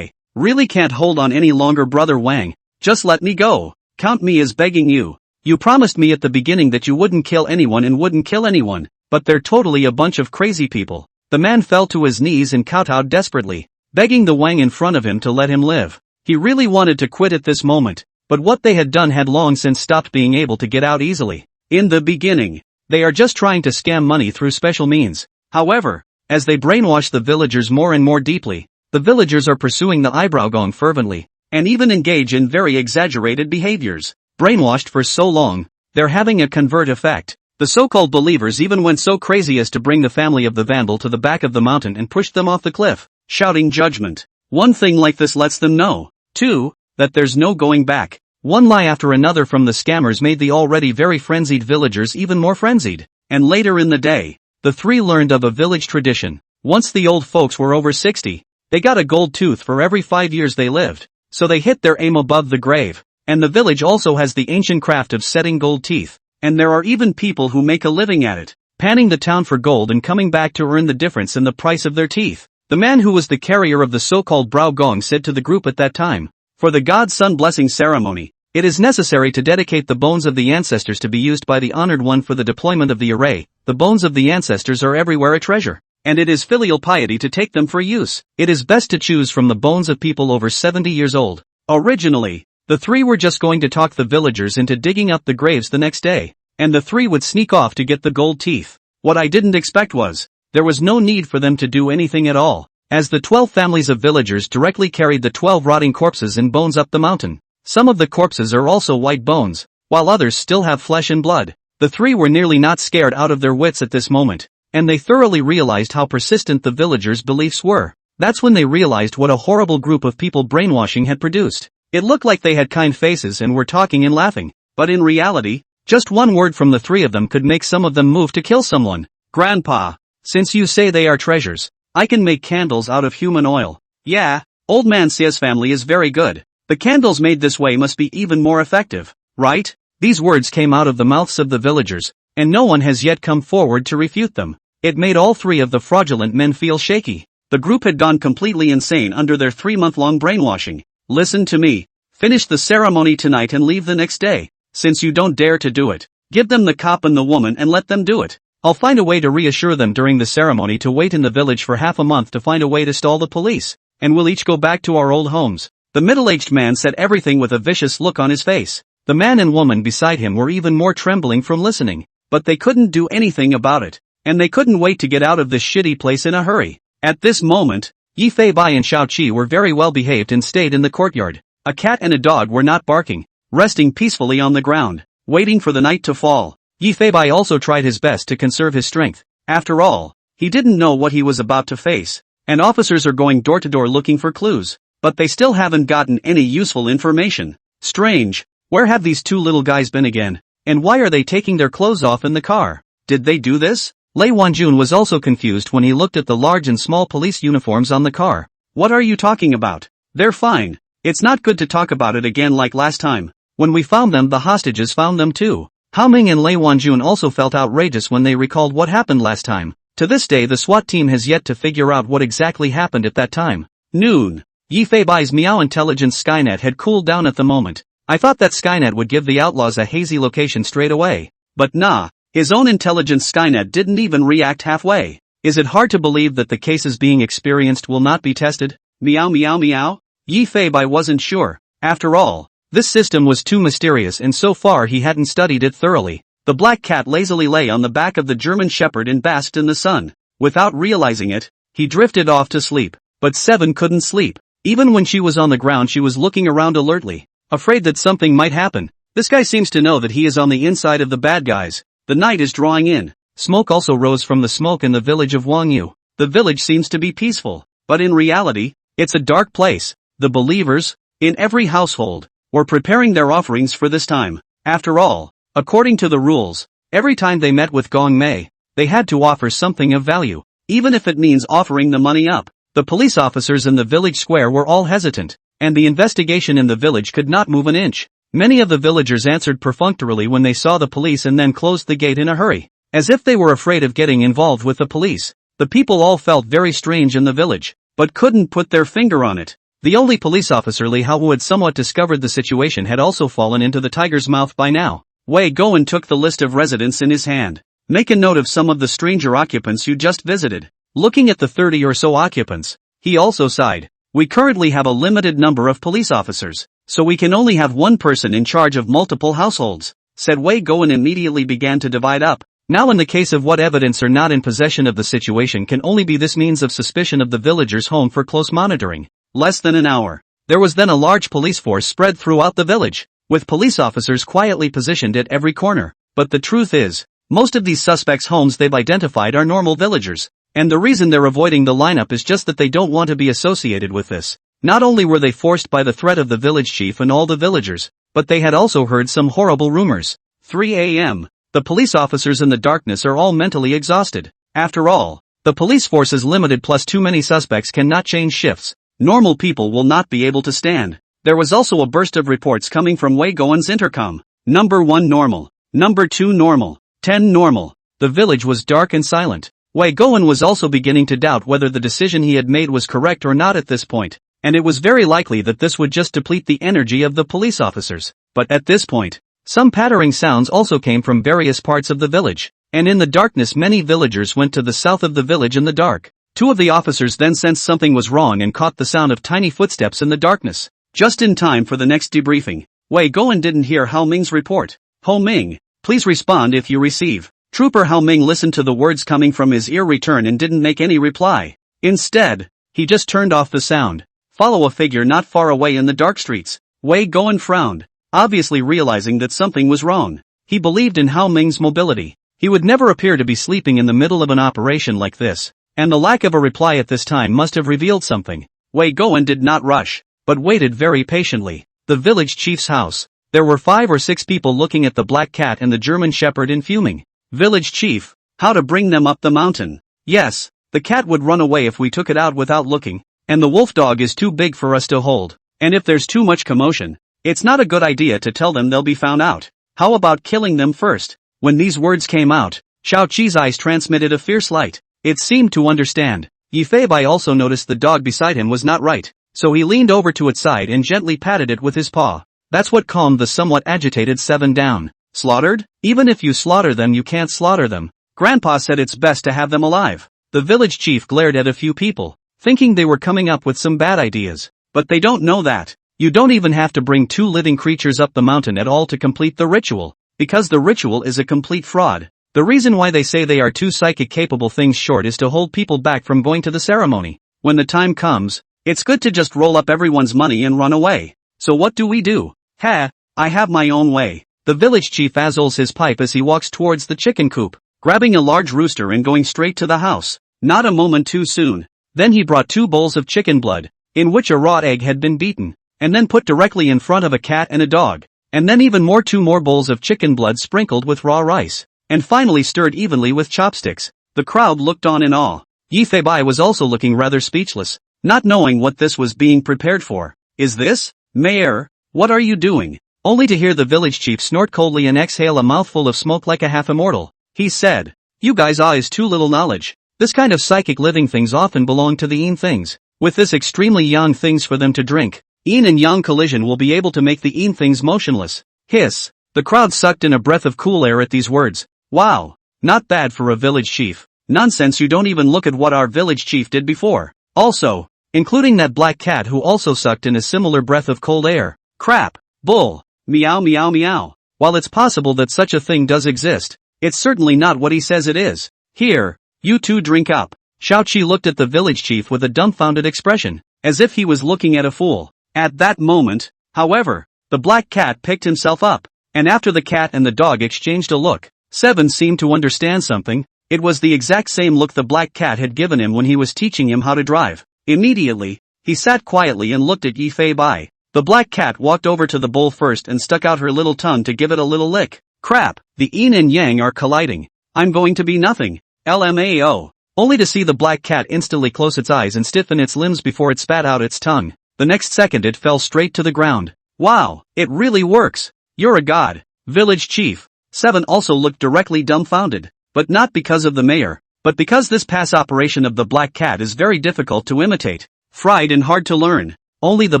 [SPEAKER 1] really can't hold on any longer, Brother Wang. Just let me go. Count me as begging you. You promised me at the beginning that you wouldn't kill anyone and wouldn't kill anyone, but they're totally a bunch of crazy people. The man fell to his knees and kowtowed desperately, begging the Wang in front of him to let him live. He really wanted to quit at this moment, but what they had done had long since stopped being able to get out easily. In the beginning, they are just trying to scam money through special means. However, as they brainwash the villagers more and more deeply, the villagers are pursuing the eyebrow gong fervently, and even engage in very exaggerated behaviors. Brainwashed for so long, they're having a convert effect. The so-called believers even went so crazy as to bring the family of the vandal to the back of the mountain and pushed them off the cliff, shouting judgment. One thing like this lets them know, too, that there's no going back. One lie after another from the scammers made the already very frenzied villagers even more frenzied. And later in the day, the 3 learned of a village tradition. Once the old folks were over 60, they got a gold tooth for every 5 years they lived, so they hit their aim above the grave. And the village also has the ancient craft of setting gold teeth, and there are even people who make a living at it, panning the town for gold and coming back to earn the difference in the price of their teeth. The man who was the carrier of the so-called brow gong said to the group at that time, "For the God-Son blessing ceremony, it is necessary to dedicate the bones of the ancestors to be used by the honored one for the deployment of the array. The bones of the ancestors are everywhere a treasure, and it is filial piety to take them for use. It is best to choose from the bones of people over 70 years old." Originally, the 3 were just going to talk the villagers into digging up the graves the next day, and the 3 would sneak off to get the gold teeth. What I didn't expect was, there was no need for them to do anything at all, as the 12 families of villagers directly carried the 12 rotting corpses and bones up the mountain. Some of the corpses are also white bones, while others still have flesh and blood. The three were nearly not scared out of their wits at this moment, and they thoroughly realized how persistent the villagers' beliefs were. That's when they realized what a horrible group of people brainwashing had produced. It looked like they had kind faces and were talking and laughing, but in reality, just one word from the three of them could make some of them move to kill someone. Grandpa, since you say they are treasures, I can make candles out of human oil. Yeah, old man says family is very good. The candles made this way must be even more effective, right? These words came out of the mouths of the villagers, and no one has yet come forward to refute them. It made all three of the fraudulent men feel shaky. The group had gone completely insane under their 3-month-long brainwashing. Listen to me. Finish the ceremony tonight and leave the next day. Since you don't dare to do it, give them the cop and the woman and let them do it. I'll find a way to reassure them during the ceremony to wait in the village for half a month to find a way to stall the police, and we'll each go back to our old homes. The middle-aged man said everything with a vicious look on his face. The man and woman beside him were even more trembling from listening, but they couldn't do anything about it, and they couldn't wait to get out of this shitty place in a hurry. At this moment, Yi Fei Bai and Xiao Qi were very well behaved and stayed in the courtyard. A cat and a dog were not barking, resting peacefully on the ground, waiting for the night to fall. Yi Fei Bai also tried his best to conserve his strength. After all, he didn't know what he was about to face, and officers are going door to door looking for clues, but they still haven't gotten any useful information. Strange, where have these two little guys been again? And why are they taking their clothes off in the car? Did they do this? Lei Wanjun was also confused when he looked at the large and small police uniforms on the car. What are you talking about? They're fine. It's not good to talk about it again like last time. When we found them, the hostages found them too. Hao Ming and Lei Wanjun also felt outrageous when they recalled what happened last time. To this day the SWAT team has yet to figure out what exactly happened at that time. Noon. Yi Fei Bai's Meow Intelligence Skynet had cooled down at the moment. I thought that Skynet would give the outlaws a hazy location straight away. But nah, his own intelligence Skynet didn't even react halfway. Is it hard to believe that the cases being experienced will not be tested? Meow meow meow? Yi Fei Bai wasn't sure. After all, this system was too mysterious and so far he hadn't studied it thoroughly. The black cat lazily lay on the back of the German Shepherd and basked in the sun. Without realizing it, he drifted off to sleep. But Seven couldn't sleep. Even when she was on the ground she was looking around alertly, afraid that something might happen. This guy seems to know that he is on the inside of the bad guys. The night is drawing in. Smoke also rose from the smoke in the village of Wangyu. The village seems to be peaceful, but in reality, it's a dark place. The believers, in every household, were preparing their offerings for this time. After all, according to the rules, every time they met with Gong Mei, they had to offer something of value, even if it means offering the money up. The police officers in the village square were all hesitant, and the investigation in the village could not move an inch. Many of the villagers answered perfunctorily when they saw the police and then closed the gate in a hurry, as if they were afraid of getting involved with the police. The people all felt very strange in the village, but couldn't put their finger on it. The only police officer Li Hao who had somewhat discovered the situation had also fallen into the tiger's mouth by now. Wei Goen took the list of residents in his hand. Make a note of some of the stranger occupants you just visited. Looking at the 30 or so occupants, he also sighed. We currently have a limited number of police officers, so we can only have one person in charge of multiple households, said Wei Goen. Immediately began to divide up. Now in the case of what evidence are not in possession of the situation can only be this means of suspicion of the villagers' home for close monitoring. Less than an hour. There was then a large police force spread throughout the village, with police officers quietly positioned at every corner. But the truth is, most of these suspects' homes they've identified are normal villagers. And the reason they're avoiding the lineup is just that they don't want to be associated with this. Not only were they forced by the threat of the village chief and all the villagers, but they had also heard some horrible rumors. 3 a.m. The police officers in the darkness are all mentally exhausted. After all, the police force is limited plus too many suspects cannot change shifts. Normal people will not be able to stand. There was also a burst of reports coming from Wei Goen's intercom. Number 1 normal. Number 2 normal. 10 normal. The village was dark and silent. Wei Goen was also beginning to doubt whether the decision he had made was correct or not at this point, and it was very likely that this would just deplete the energy of the police officers. But at this point, some pattering sounds also came from various parts of the village, and in the darkness many villagers went to the south of the village in the dark. Two of the officers then sensed something was wrong and caught the sound of tiny footsteps in the darkness. Just in time for the next debriefing, Wei Goen didn't hear Hao Ming's report. Ho Ming, please respond if you receive. Trooper Hao Ming listened to the words coming from his ear return and didn't make any reply. Instead, He just turned off the sound. Follow a figure not far away in the dark streets. Wei Goen frowned, obviously realizing that something was wrong. He believed in Hao Ming's mobility. He would never appear to be sleeping in the middle of an operation like this, and the lack of a reply at this time must have revealed something. Wei Goen did not rush, but waited very patiently. The village chief's house. There were 5 or 6 people looking at the black cat and the German shepherd and fuming. Village chief, how to bring them up the mountain? Yes, the cat would run away if we took it out without looking, and the wolf dog is too big for us to hold, and if there's too much commotion, it's not a good idea to tell them they'll be found out. How about killing them first? When these words came out, Xiao Qi's eyes transmitted a fierce light. It seemed to understand. Yi Feibai also noticed the dog beside him was not right, so he leaned over to its side and gently patted it with his paw. That's what calmed the somewhat agitated 7 down. Slaughtered? Even if you slaughter them you can't slaughter them. Grandpa said it's best to have them alive. The village chief glared at a few people, thinking they were coming up with some bad ideas. But they don't know that. You don't even have to bring 2 living creatures up the mountain at all to complete the ritual, because the ritual is a complete fraud. The reason why they say they are 2 psychic capable things short is to hold people back from going to the ceremony. When the time comes, it's good to just roll up everyone's money and run away. So what do we do? Ha, I have my own way. The village chief azzles his pipe as he walks towards the chicken coop, grabbing a large rooster and going straight to the house. Not a moment too soon. Then he brought 2 bowls of chicken blood, in which a raw egg had been beaten, and then put directly in front of a cat and a dog, and then even more 2 more bowls of chicken blood sprinkled with raw rice, and finally stirred evenly with chopsticks. The crowd looked on in awe. Yi Feibai was also looking rather speechless, not knowing what this was being prepared for. Is this, Mayor? What are you doing? Only to hear the village chief snort coldly and exhale a mouthful of smoke like a half-immortal. He said, "You guys is too little knowledge. This kind of psychic living things often belong to the Yin things. With this extremely young things for them to drink, Yin and Yang collision will be able to make the Yin things motionless." Hiss. The crowd sucked in a breath of cool air at these words. Wow. Not bad for a village chief. Nonsense, you don't even look at what our village chief did before. Also, including that black cat who also sucked in a similar breath of cold air. Crap. Bull. Meow meow meow. While it's possible that such a thing does exist, it's certainly not what he says it is. Here, you 2 drink up. Xiao Qi looked at the village chief with a dumbfounded expression, as if he was looking at a fool. At that moment, however, the black cat picked himself up, and after the cat and the dog exchanged a look, 7 seemed to understand something. It was the exact same look the black cat had given him when he was teaching him how to drive. Immediately, he sat quietly and looked at Yi Feibai. The black cat walked over to the bowl first and stuck out her little tongue to give it a little lick. Crap, the yin and yang are colliding. I'm going to be nothing. LMAO. Only to see the black cat instantly close its eyes and stiffen its limbs before it spat out its tongue. The next second it fell straight to the ground. Wow, it really works. You're a god. Village chief. 7 also looked directly dumbfounded, but not because of the mayor, but because this pass operation of the black cat is very difficult to imitate, fried and hard to learn. Only the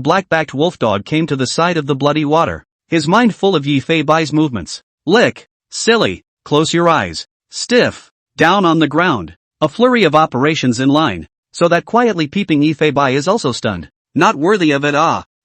[SPEAKER 1] black-backed wolf dog came to the side of the bloody water, his mind full of Yi Feibai's movements. Lick. Silly. Close your eyes. Stiff. Down on the ground. A flurry of operations in line, so that quietly peeping Yi Feibai is also stunned. Not worthy of it,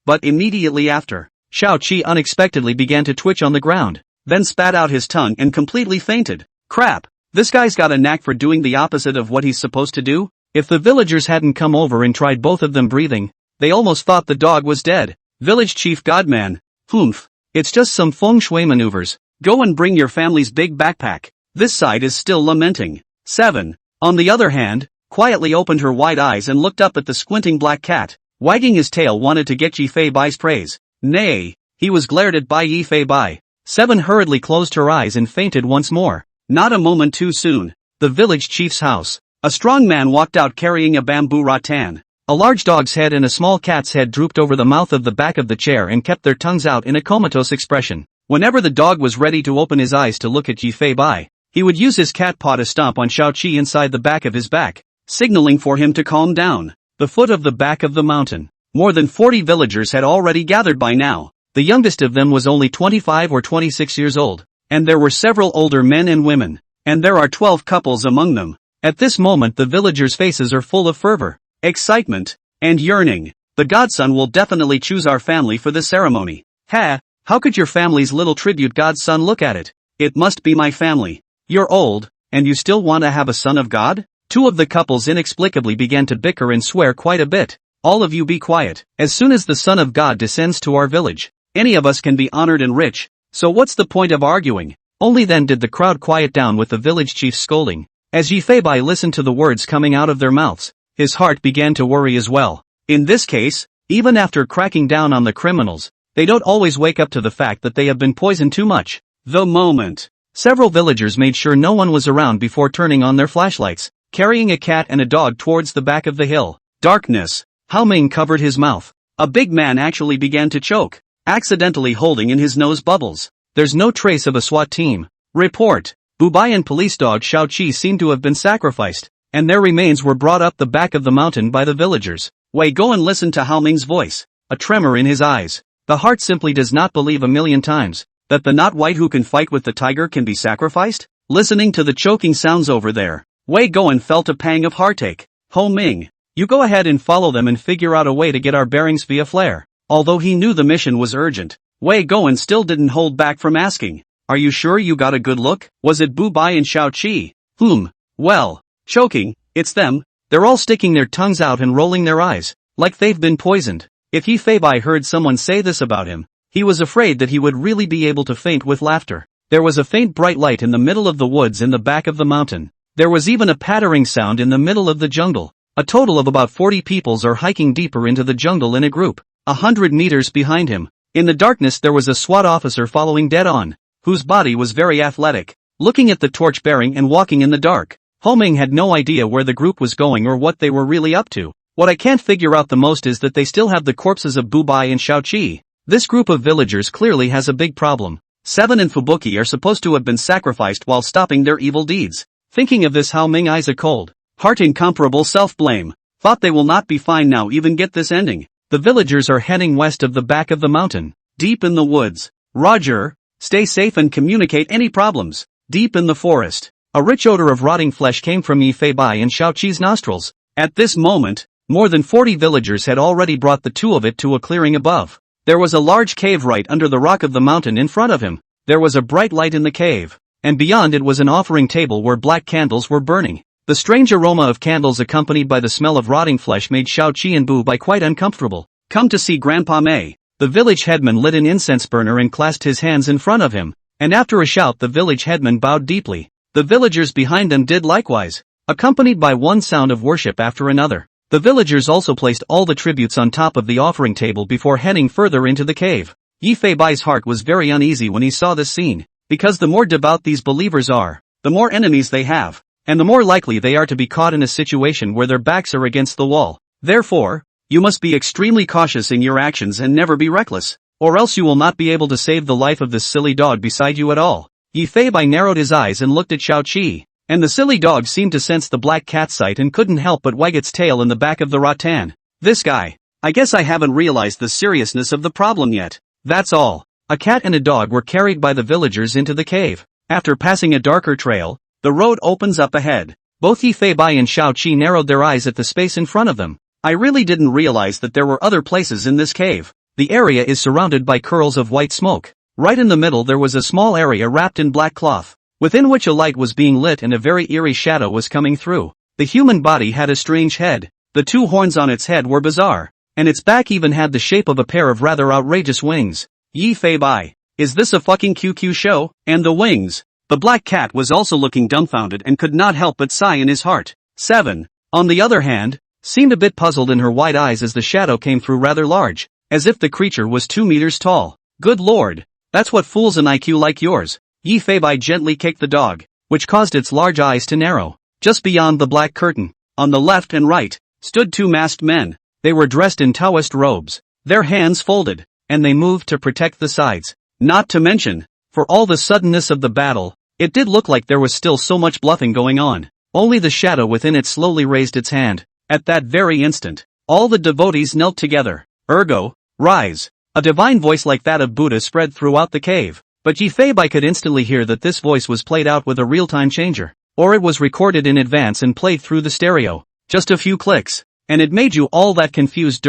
[SPEAKER 1] but immediately after, Xiao Qi unexpectedly began to twitch on the ground, then spat out his tongue and completely fainted. Crap. This guy's got a knack for doing the opposite of what he's supposed to do. If the villagers hadn't come over and tried both of them breathing, they almost thought the dog was dead. Village chief Godman. Humph. It's just some feng shui maneuvers. Go and bring your family's big backpack. This side is still lamenting. 7. On the other hand, quietly opened her wide eyes and looked up at the squinting black cat, wagging his tail wanted to get Yi Feibai's praise. Nay. He was glared at by Yi Feibai. 7 hurriedly closed her eyes and fainted once more. Not a moment too soon. The village chief's house. A strong man walked out carrying a bamboo rattan. A large dog's head and a small cat's head drooped over the mouth of the back of the chair and kept their tongues out in a comatose expression. Whenever the dog was ready to open his eyes to look at Yi Feibai, he would use his cat paw to stomp on Xiao Qi inside the back of his back, signaling for him to calm down. The foot of the back of the mountain. More than 40 villagers had already gathered by now. The youngest of them was only 25 or 26 years old, and there were several older men and women, and there are 12 couples among them. At this moment the villagers' faces are full of fervor, excitement, and yearning. The godson will definitely choose our family for this ceremony. Ha! How could your family's little tribute godson look at it? It must be my family. You're old, and you still want to have a son of God? Two of the couples inexplicably began to bicker and swear quite a bit. All of you be quiet. As soon as the Son of God descends to our village, any of us can be honored and rich, so what's the point of arguing? Only then did the crowd quiet down with the village chief scolding. As Yifei listened to the words coming out of their mouths, his heart began to worry as well. In this case, even after cracking down on the criminals, they don't always wake up to the fact that they have been poisoned too much. The moment. Several villagers made sure no one was around before turning on their flashlights, carrying a cat and a dog towards the back of the hill. Darkness. Hao Ming covered his mouth. A big man actually began to choke, accidentally holding in his nose bubbles. There's no trace of a SWAT team. Report. Bubai and police dog Xiao Qi seem to have been sacrificed, and their remains were brought up the back of the mountain by the villagers. Wei go and listen to Hao Ming's voice, a tremor in his eyes. The heart simply does not believe a million times that the not white who can fight with the tiger can be sacrificed. Listening to the choking sounds over there, Wei Goen felt a pang of heartache. Hao Ming, you go ahead and follow them and figure out a way to get our bearings via flare. Although he knew the mission was urgent, Wei Goen still didn't hold back from asking, are you sure you got a good look? Was it Bubai and Xiao Qi? Well, choking, it's them. They're all sticking their tongues out and rolling their eyes, like they've been poisoned. If Yifei heard someone say this about him, he was afraid that he would really be able to faint with laughter. There was a faint bright light in the middle of the woods in the back of the mountain. There was even a pattering sound in the middle of the jungle. A total of about 40 peoples are hiking deeper into the jungle in a group, 100 meters behind him. In the darkness there was a SWAT officer following dead on, whose body was very athletic, looking at the torch bearing and walking in the dark. Hao Ming had no idea where the group was going or what they were really up to. What I can't figure out the most is that they still have the corpses of Bubai and Xiao Qi. This group of villagers clearly has a big problem. Seven and Fubuki are supposed to have been sacrificed while stopping their evil deeds. Thinking of this, Hao Ming eyes a cold, heart incomparable self-blame. Thought they will not be fine now, even get this ending. The villagers are heading west of the back of the mountain, deep in the woods. Roger, stay safe and communicate any problems. Deep in the forest, a rich odor of rotting flesh came from Yifei and Xiao Qi's nostrils. At this moment, more than 40 villagers had already brought the two of it to a clearing above. There was a large cave right under the rock of the mountain in front of him. There was a bright light in the cave, and beyond it was an offering table where black candles were burning. The strange aroma of candles accompanied by the smell of rotting flesh made Xiao Qi and Bubai quite uncomfortable. Come to see Grandpa Mei. The village headman lit an incense burner and clasped his hands in front of him, and after a shout the village headman bowed deeply. The villagers behind them did likewise, accompanied by one sound of worship after another. The villagers also placed all the tributes on top of the offering table before heading further into the cave. Yifei's heart was very uneasy when he saw this scene, because the more devout these believers are, the more enemies they have, and the more likely they are to be caught in a situation where their backs are against the wall. Therefore, you must be extremely cautious in your actions and never be reckless, or else you will not be able to save the life of this silly dog beside you at all. Yifei narrowed his eyes and looked at Xiao Qi, and the silly dog seemed to sense the black cat's sight and couldn't help but wag its tail in the back of the rattan. This guy. I guess I haven't realized the seriousness of the problem yet. That's all. A cat and a dog were carried by the villagers into the cave. After passing a darker trail, the road opens up ahead. Both Yifei and Xiao Qi narrowed their eyes at the space in front of them. I really didn't realize that there were other places in this cave. The area is surrounded by curls of white smoke. Right in the middle there was a small area wrapped in black cloth, within which a light was being lit and a very eerie shadow was coming through. The human body had a strange head. The two horns on its head were bizarre, and its back even had the shape of a pair of rather outrageous wings. Yifei, is this a fucking QQ show? And the wings? The black cat was also looking dumbfounded and could not help but sigh in his heart. 7. On the other hand, seemed a bit puzzled in her wide eyes as the shadow came through rather large, as if the creature was 2 meters tall. Good lord, that's what fools an IQ like yours. Yifei gently kicked the dog, which caused its large eyes to narrow. Just beyond the black curtain, on the left and right, stood two masked men. They were dressed in Taoist robes, their hands folded, and they moved to protect the sides. Not to mention, for all the suddenness of the battle, it did look like there was still so much bluffing going on. Only the shadow within it slowly raised its hand. At that very instant, all the devotees knelt together. Ergo, rise. A divine voice like that of Buddha spread throughout the cave. But Yifei could instantly hear that this voice was played out with a real-time changer, or it was recorded in advance and played through the stereo. Just a few clicks, and it made you all that confused.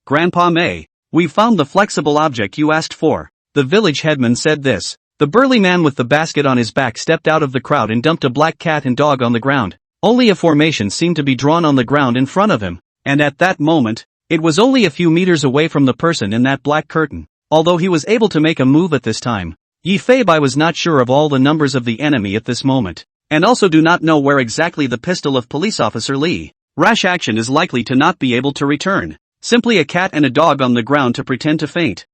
[SPEAKER 1] Grandpa Mei, we've found the flexible object you asked for. The village headman said this. The burly man with the basket on his back stepped out of the crowd and dumped a black cat and dog on the ground. Only a formation seemed to be drawn on the ground in front of him, and at that moment, it was only a few meters away from the person in that black curtain. Although he was able to make a move at this time, Yi Fei-bai was not sure of all the numbers of the enemy at this moment, and also do not know where exactly the pistol of police officer Li. Rash action is likely to not be able to return. Simply a cat and a dog on the ground to pretend to faint.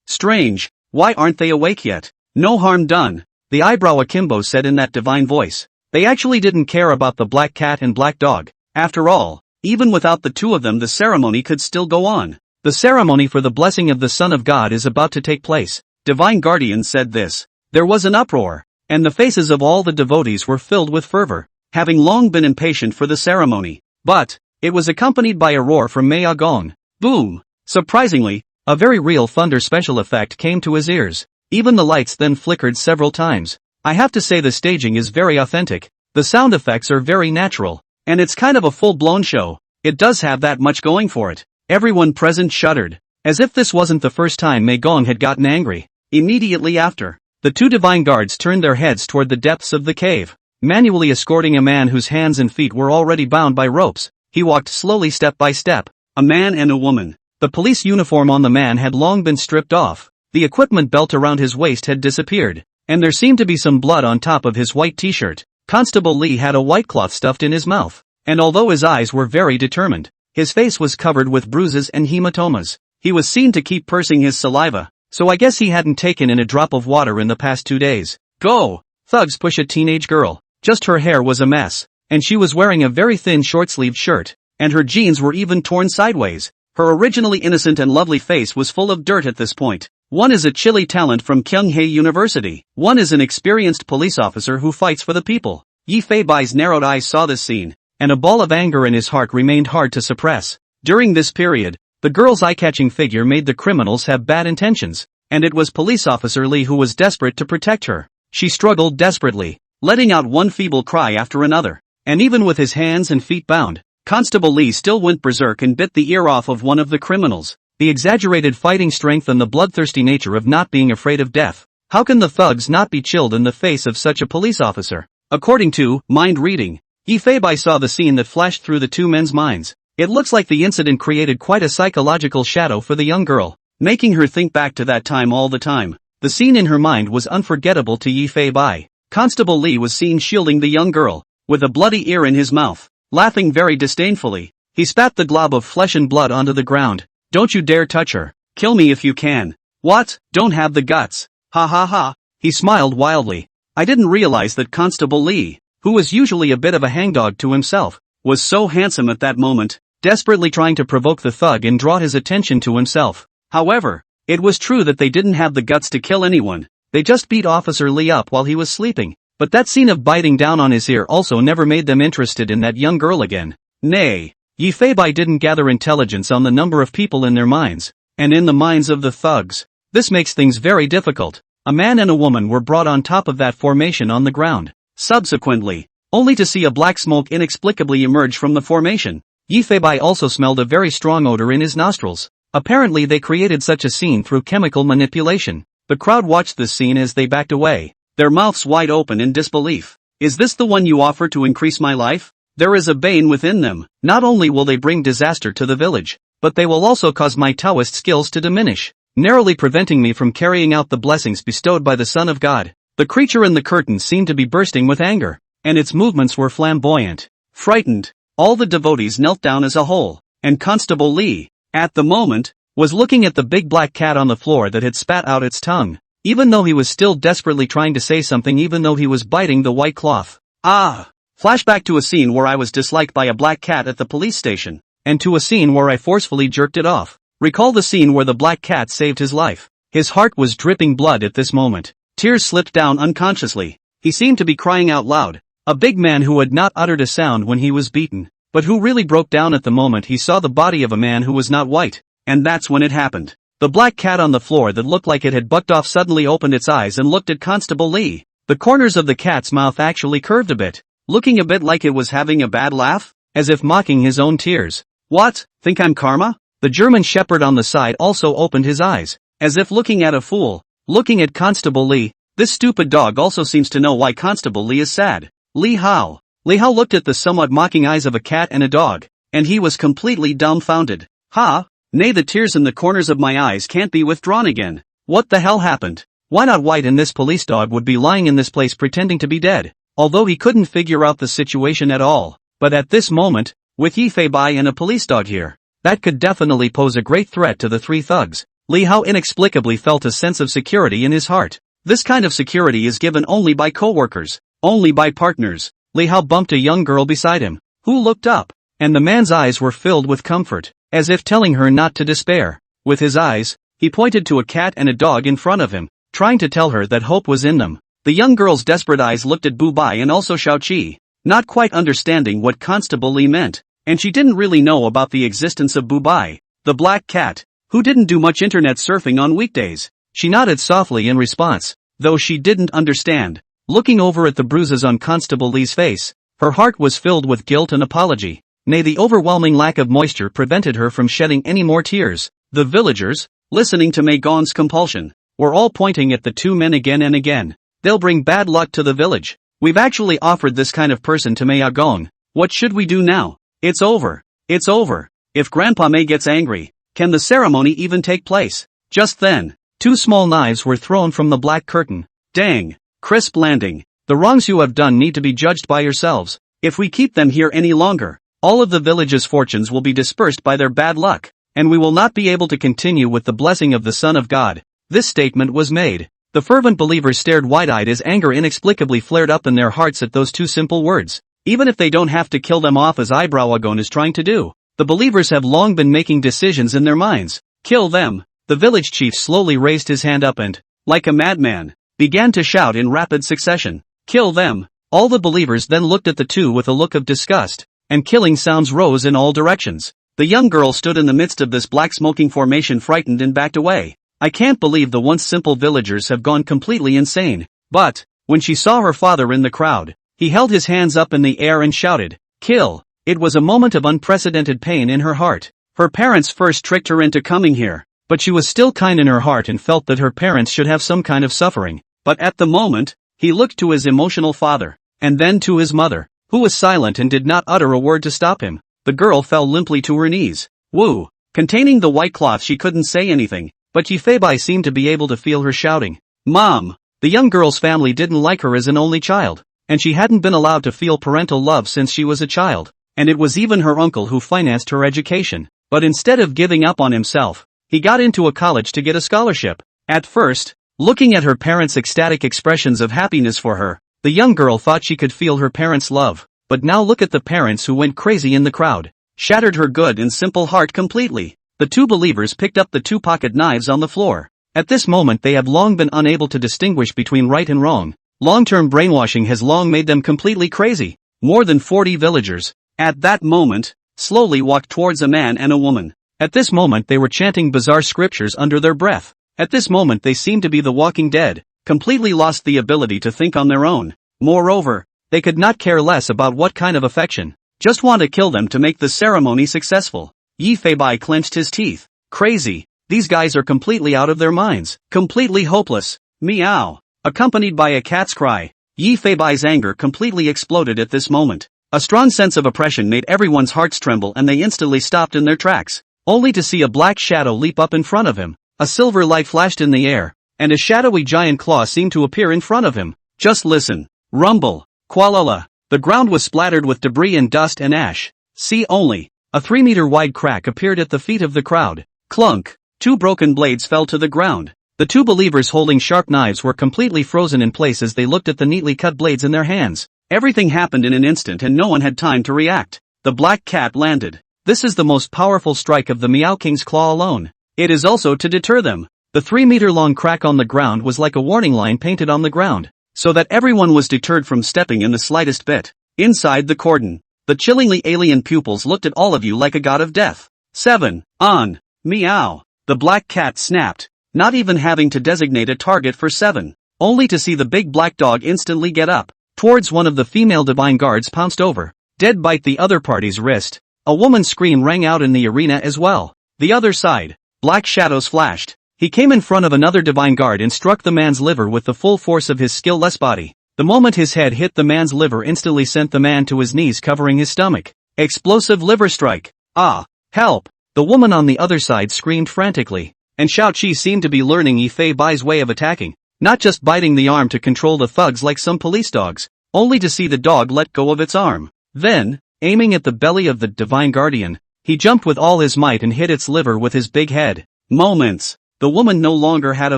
[SPEAKER 1] Strange. Why aren't they awake yet? No harm done, the eyebrow akimbo said in that divine voice. They actually didn't care about the black cat and black dog. After all, even without the two of them the ceremony could still go on. The ceremony for the blessing of the Son of God is about to take place. Divine Guardian said this. There was an uproar, and the faces of all the devotees were filled with fervor, having long been impatient for the ceremony. But it was accompanied by a roar from Mei Gong. Boom! Surprisingly, a very real thunder special effect came to his ears. Even the lights then flickered several times. I have to say the staging is very authentic. The sound effects are very natural, and it's kind of a full-blown show. It does have that much going for it. Everyone present shuddered, as if this wasn't the first time Mei Gong had gotten angry. Immediately after, the two divine guards turned their heads toward the depths of the cave, manually escorting a man whose hands and feet were already bound by ropes. He walked slowly step by step. A man and a woman. The police uniform on the man had long been stripped off. The equipment belt around his waist had disappeared, and there seemed to be some blood on top of his white t-shirt. Constable Li had a white cloth stuffed in his mouth, and although his eyes were very determined, his face was covered with bruises and hematomas. He was seen to keep pursing his saliva, so I guess he hadn't taken in a drop of water in the past 2 days. Go! Thugs push a teenage girl. Just her hair was a mess, and she was wearing a very thin short-sleeved shirt, and her jeans were even torn sideways. Her originally innocent and lovely face was full of dirt at this point. One is a chilly talent from Kyunghee University. One is an experienced police officer who fights for the people. Yi Fei-bai's narrowed eyes saw this scene, and a ball of anger in his heart remained hard to suppress. During this period, the girl's eye-catching figure made the criminals have bad intentions, and it was police officer Li who was desperate to protect her. She struggled desperately, letting out one feeble cry after another, and even with his hands and feet bound, Constable Li still went berserk and bit the ear off of one of the criminals. The exaggerated fighting strength and the bloodthirsty nature of not being afraid of death. How can the thugs not be chilled in the face of such a police officer? According to mind reading, Yi Fei-bai saw the scene that flashed through the two men's minds. It looks like the incident created quite a psychological shadow for the young girl, making her think back to that time all the time. The scene in her mind was unforgettable to Yi Fei-bai. Constable Li was seen shielding the young girl, with a bloody ear in his mouth. Laughing very disdainfully, he spat the glob of flesh and blood onto the ground. Don't you dare touch her. Kill me if you can. What? Don't have the guts. Ha ha ha. He smiled wildly. I didn't realize that Constable Li, who was usually a bit of a hangdog to himself, was so handsome at that moment, desperately trying to provoke the thug and draw his attention to himself. However, it was true that they didn't have the guts to kill anyone. They just beat Officer Li up while he was sleeping. But that scene of biting down on his ear also never made them interested in that young girl again. Nay, Yi Fei-bai didn't gather intelligence on the number of people in their minds, and in the minds of the thugs. This makes things very difficult. A man and a woman were brought on top of that formation on the ground. Subsequently, only to see a black smoke inexplicably emerge from the formation. Yi Fei-bai also smelled a very strong odor in his nostrils. Apparently they created such a scene through chemical manipulation. The crowd watched this scene as they backed away, their mouths wide open in disbelief. Is this the one you offer to increase my life? There is a bane within them. Not only will they bring disaster to the village, but they will also cause my Taoist skills to diminish, narrowly preventing me from carrying out the blessings bestowed by the Son of God. The creature in the curtain seemed to be bursting with anger, and its movements were flamboyant. Frightened, all the devotees knelt down as a whole, and Constable Li, at the moment, was looking at the big black cat on the floor that had spat out its tongue, even though he was still desperately trying to say something, even though he was biting the white cloth. Flashback to a scene where I was disliked by a black cat at the police station, and to a scene where I forcefully jerked it off. Recall the scene where the black cat saved his life. His heart was dripping blood at this moment. Tears slipped down unconsciously. He seemed to be crying out loud. A big man who had not uttered a sound when he was beaten, but who really broke down at the moment he saw the body of a man who was not white. And that's when it happened. The black cat on the floor that looked like it had bucked off suddenly opened its eyes and looked at Constable Li. The corners of the cat's mouth actually curved a bit, looking a bit like it was having a bad laugh, as if mocking his own tears. What? Think I'm karma? The German shepherd on the side also opened his eyes, as if looking at a fool, looking at Constable Li. This stupid dog also seems to know why Constable Li is sad. Li Hao. Li Hao looked at the somewhat mocking eyes of a cat and a dog, and he was completely dumbfounded. Ha! Nay, the tears in the corners of my eyes can't be withdrawn again. What the hell happened? Why not White and this police dog would be lying in this place pretending to be dead? Although he couldn't figure out the situation at all. But at this moment, with Yi Fei Bai and a police dog here, that could definitely pose a great threat to the three thugs. Li Hao inexplicably felt a sense of security in his heart. This kind of security is given only by co-workers, only by partners. Li Hao bumped a young girl beside him, who looked up, and the man's eyes were filled with comfort, as if telling her not to despair. With his eyes, he pointed to a cat and a dog in front of him, trying to tell her that hope was in them. The young girl's desperate eyes looked at Bu Bai and also Xiao Qi, not quite understanding what Constable Li meant, and she didn't really know about the existence of Bu Bai, the black cat, who didn't do much internet surfing on weekdays. She nodded softly in response, though she didn't understand. Looking over at the bruises on Constable Li's face, her heart was filled with guilt and apology. Nay, the overwhelming lack of moisture prevented her from shedding any more tears. The villagers, listening to Mei Gong's compulsion, were all pointing at the two men again and again. They'll bring bad luck to the village. We've actually offered this kind of person to Mei Gong. What should we do now? It's over. It's over. If Grandpa Mei gets angry, can the ceremony even take place? Just then, two small knives were thrown from the black curtain. Dang. Crisp landing. The wrongs you have done need to be judged by yourselves. If we keep them here any longer, all of the village's fortunes will be dispersed by their bad luck, and we will not be able to continue with the blessing of the Son of God. This statement was made. The fervent believers stared wide-eyed as anger inexplicably flared up in their hearts at those two simple words. Even if they don't have to kill them off as Eyebrowagon is trying to do, the believers have long been making decisions in their minds. Kill them. The village chief slowly raised his hand up and, like a madman, began to shout in rapid succession. Kill them. All the believers then looked at the two with a look of disgust, and killing sounds rose in all directions. The young girl stood in the midst of this black smoking formation, frightened, and backed away. I can't believe the once simple villagers have gone completely insane. But, when she saw her father in the crowd, he held his hands up in the air and shouted, kill. It was a moment of unprecedented pain in her heart. Her parents first tricked her into coming here, but she was still kind in her heart and felt that her parents should have some kind of suffering. But at the moment, he looked to his emotional father, and then to his mother, who was silent and did not utter a word to stop him. The girl fell limply to her knees. Woo! Containing the white cloth, she couldn't say anything, but Yi Fei Bai seemed to be able to feel her shouting. Mom! The young girl's family didn't like her as an only child, and she hadn't been allowed to feel parental love since she was a child, and it was even her uncle who financed her education. But instead of giving up on himself, he got into a college to get a scholarship. At first, looking at her parents' ecstatic expressions of happiness for her, the young girl thought she could feel her parents' love. But now look at the parents who went crazy in the crowd. Shattered her good and simple heart completely. The two believers picked up the two pocket knives on the floor. At this moment they have long been unable to distinguish between right and wrong. Long-term brainwashing has long made them completely crazy. More than 40 villagers, at that moment, slowly walked towards a man and a woman. At this moment they were chanting bizarre scriptures under their breath. At this moment they seemed to be the walking dead, completely lost the ability to think on their own. Moreover, they could not care less about what kind of affection, just want to kill them to make the ceremony successful. Yi Fei Bai clenched his teeth. Crazy. These guys are completely out of their minds. Completely hopeless. Meow. Accompanied by a cat's cry, Yi Fei Bai's anger completely exploded at this moment. A strong sense of oppression made everyone's hearts tremble and they instantly stopped in their tracks, only to see a black shadow leap up in front of him. A silver light flashed in the air, and a shadowy giant claw seemed to appear in front of him. Just listen. Rumble. Qualala. The ground was splattered with debris and dust and ash. See only. A 3-meter wide crack appeared at the feet of the crowd. Clunk. Two broken blades fell to the ground. The two believers holding sharp knives were completely frozen in place as they looked at the neatly cut blades in their hands. Everything happened in an instant and no one had time to react. The black cat landed. This is the most powerful strike of the Meow King's claw alone. It is also to deter them. The 3-meter long crack on the ground was like a warning line painted on the ground, so that everyone was deterred from stepping in the slightest bit. Inside the cordon, the chillingly alien pupils looked at all of you like a god of death. 7. On. Meow. The black cat snapped, not even having to designate a target for 7, only to see the big black dog instantly get up. Towards one of the female divine guards pounced over. Dead bite the other party's wrist. A woman's scream rang out in the arena as well. The other side. Black shadows flashed. He came in front of another divine guard and struck the man's liver with the full force of his skill-less body. The moment his head hit the man's liver instantly sent the man to his knees, covering his stomach. Explosive liver strike. Ah! Help! The woman on the other side screamed frantically, and Shao-Chi seemed to be learning Ye Bai's way of attacking, not just biting the arm to control the thugs like some police dogs, only to see the dog let go of its arm. Then, aiming at the belly of the Divine Guardian, he jumped with all his might and hit its liver with his big head. Moments. The woman no longer had a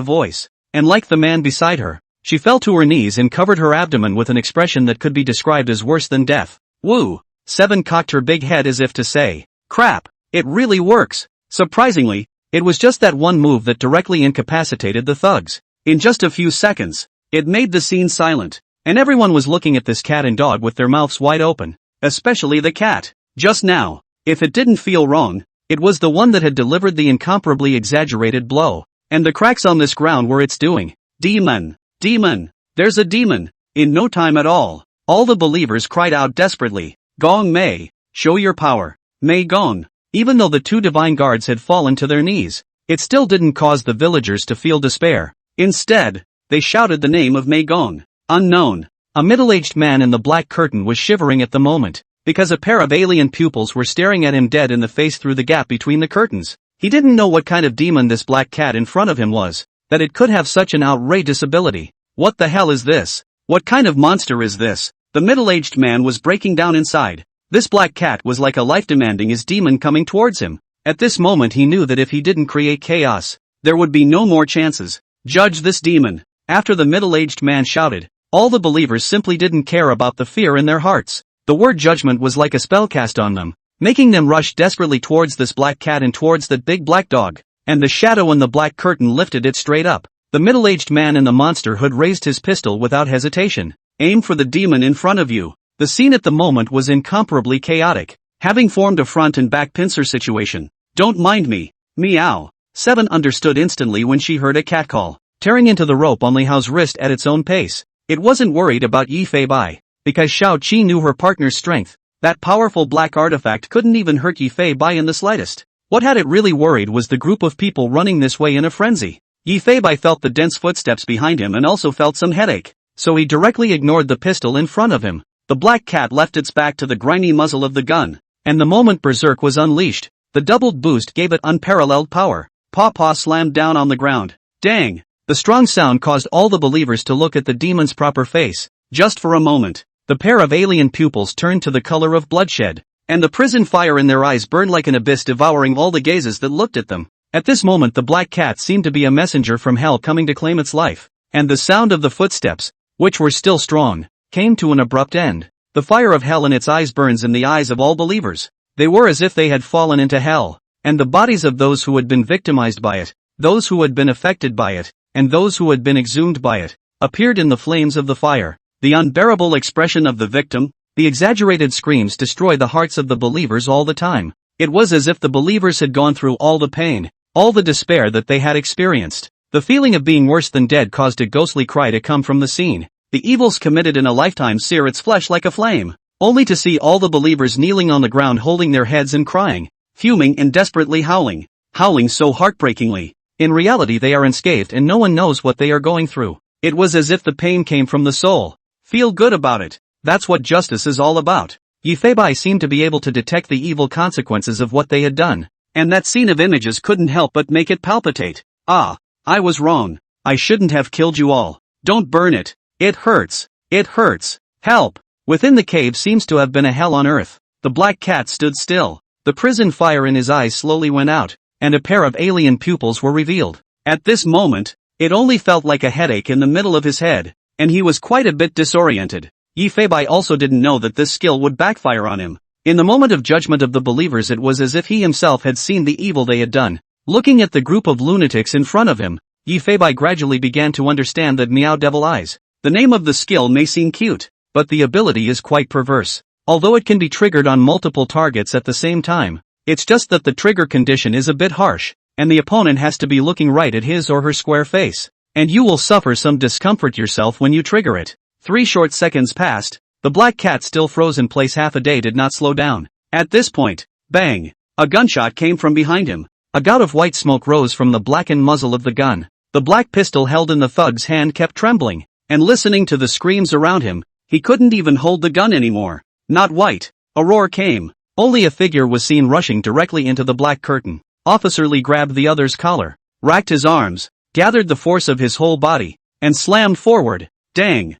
[SPEAKER 1] voice, and like the man beside her, she fell to her knees and covered her abdomen with an expression that could be described as worse than death. Woo! Seven cocked her big head as if to say, crap, it really works. Surprisingly, it was just that one move that directly incapacitated the thugs. In just a few seconds, it made the scene silent, and everyone was looking at this cat and dog with their mouths wide open, especially the cat. Just now, if it didn't feel wrong, it was the one that had delivered the incomparably exaggerated blow, and the cracks on this ground were its doing. Demon! Demon! There's a demon! In no time at all the believers cried out desperately, Gong Mei, show your power, Mei Gong. Even though the two divine guards had fallen to their knees, it still didn't cause the villagers to feel despair. Instead, they shouted the name of Mei Gong. Unknown. A middle-aged man in the black curtain was shivering at the moment, because a pair of alien pupils were staring at him dead in the face through the gap between the curtains. He didn't know what kind of demon this black cat in front of him was, that it could have such an outrageous ability. What the hell is this? What kind of monster is this? The middle-aged man was breaking down inside. This black cat was like a life-demanding his demon coming towards him. At this moment he knew that if he didn't create chaos, there would be no more chances. Judge this demon. After the middle-aged man shouted, all the believers simply didn't care about the fear in their hearts. The word judgment was like a spell cast on them, making them rush desperately towards this black cat and towards that big black dog, and the shadow in the black curtain lifted it straight up. The middle-aged man in the monster hood raised his pistol without hesitation. Aim for the demon in front of you. The scene at the moment was incomparably chaotic, having formed a front and back pincer situation. Don't mind me. Meow. Seven understood instantly when she heard a cat call, tearing into the rope on Li Hao's wrist at its own pace. It wasn't worried about Ye Bai, because Shao-Chi knew her partner's strength. That powerful black artifact couldn't even hurt Ye Bai in the slightest. What had it really worried was the group of people running this way in a frenzy. Ye Bai felt the dense footsteps behind him and also felt some headache, so he directly ignored the pistol in front of him. The black cat left its back to the grimy muzzle of the gun, and the moment Berserk was unleashed, the doubled boost gave it unparalleled power. Paw slammed down on the ground. Dang! The strong sound caused all the believers to look at the demon's proper face. Just for a moment, the pair of alien pupils turned to the color of bloodshed, and the prison fire in their eyes burned like an abyss, devouring all the gazes that looked at them. At this moment the black cat seemed to be a messenger from hell coming to claim its life, and the sound of the footsteps, which were still strong, came to an abrupt end. The fire of hell in its eyes burns in the eyes of all believers. They were as if they had fallen into hell, and the bodies of those who had been victimized by it, those who had been affected by it, and those who had been exhumed by it, appeared in the flames of the fire. The unbearable expression of the victim, the exaggerated screams destroyed the hearts of the believers all the time. It was as if the believers had gone through all the pain, all the despair that they had experienced. The feeling of being worse than dead caused a ghostly cry to come from the scene. The evils committed in a lifetime sear its flesh like a flame, only to see all the believers kneeling on the ground holding their heads and crying, fuming and desperately howling so heartbreakingly. In reality they are unscathed and no one knows what they are going through. It was as if the pain came from the soul. Feel good about it. That's what justice is all about. Ye Bai seemed to be able to detect the evil consequences of what they had done, and that scene of images couldn't help but make it palpitate. Ah, I was wrong. I shouldn't have killed you all. Don't burn it. It hurts. It hurts. Help. Within the cave seems to have been a hell on earth. The black cat stood still. The prison fire in his eyes slowly went out, and a pair of alien pupils were revealed. At this moment, it only felt like a headache in the middle of his head, and he was quite a bit disoriented. Ye Bai also didn't know that this skill would backfire on him. In the moment of judgment of the believers it was as if he himself had seen the evil they had done. Looking at the group of lunatics in front of him, Ye Bai gradually began to understand that Meow Devil Eyes. The name of the skill may seem cute, but the ability is quite perverse. Although it can be triggered on multiple targets at the same time, it's just that the trigger condition is a bit harsh, and the opponent has to be looking right at his or her square face, and you will suffer some discomfort yourself when you trigger it. 3 short seconds passed. The black cat, still frozen in place half a day, did not slow down. At this point, bang! A gunshot came from behind him. A gout of white smoke rose from the blackened muzzle of the gun. The black pistol held in the thug's hand kept trembling. and listening to the screams around him, he couldn't even hold the gun anymore. Not white. A roar came. Only a figure was seen rushing directly into the black curtain. Officer Lee grabbed the other's collar, racked his arms, gathered the force of his whole body, and slammed forward. Dang.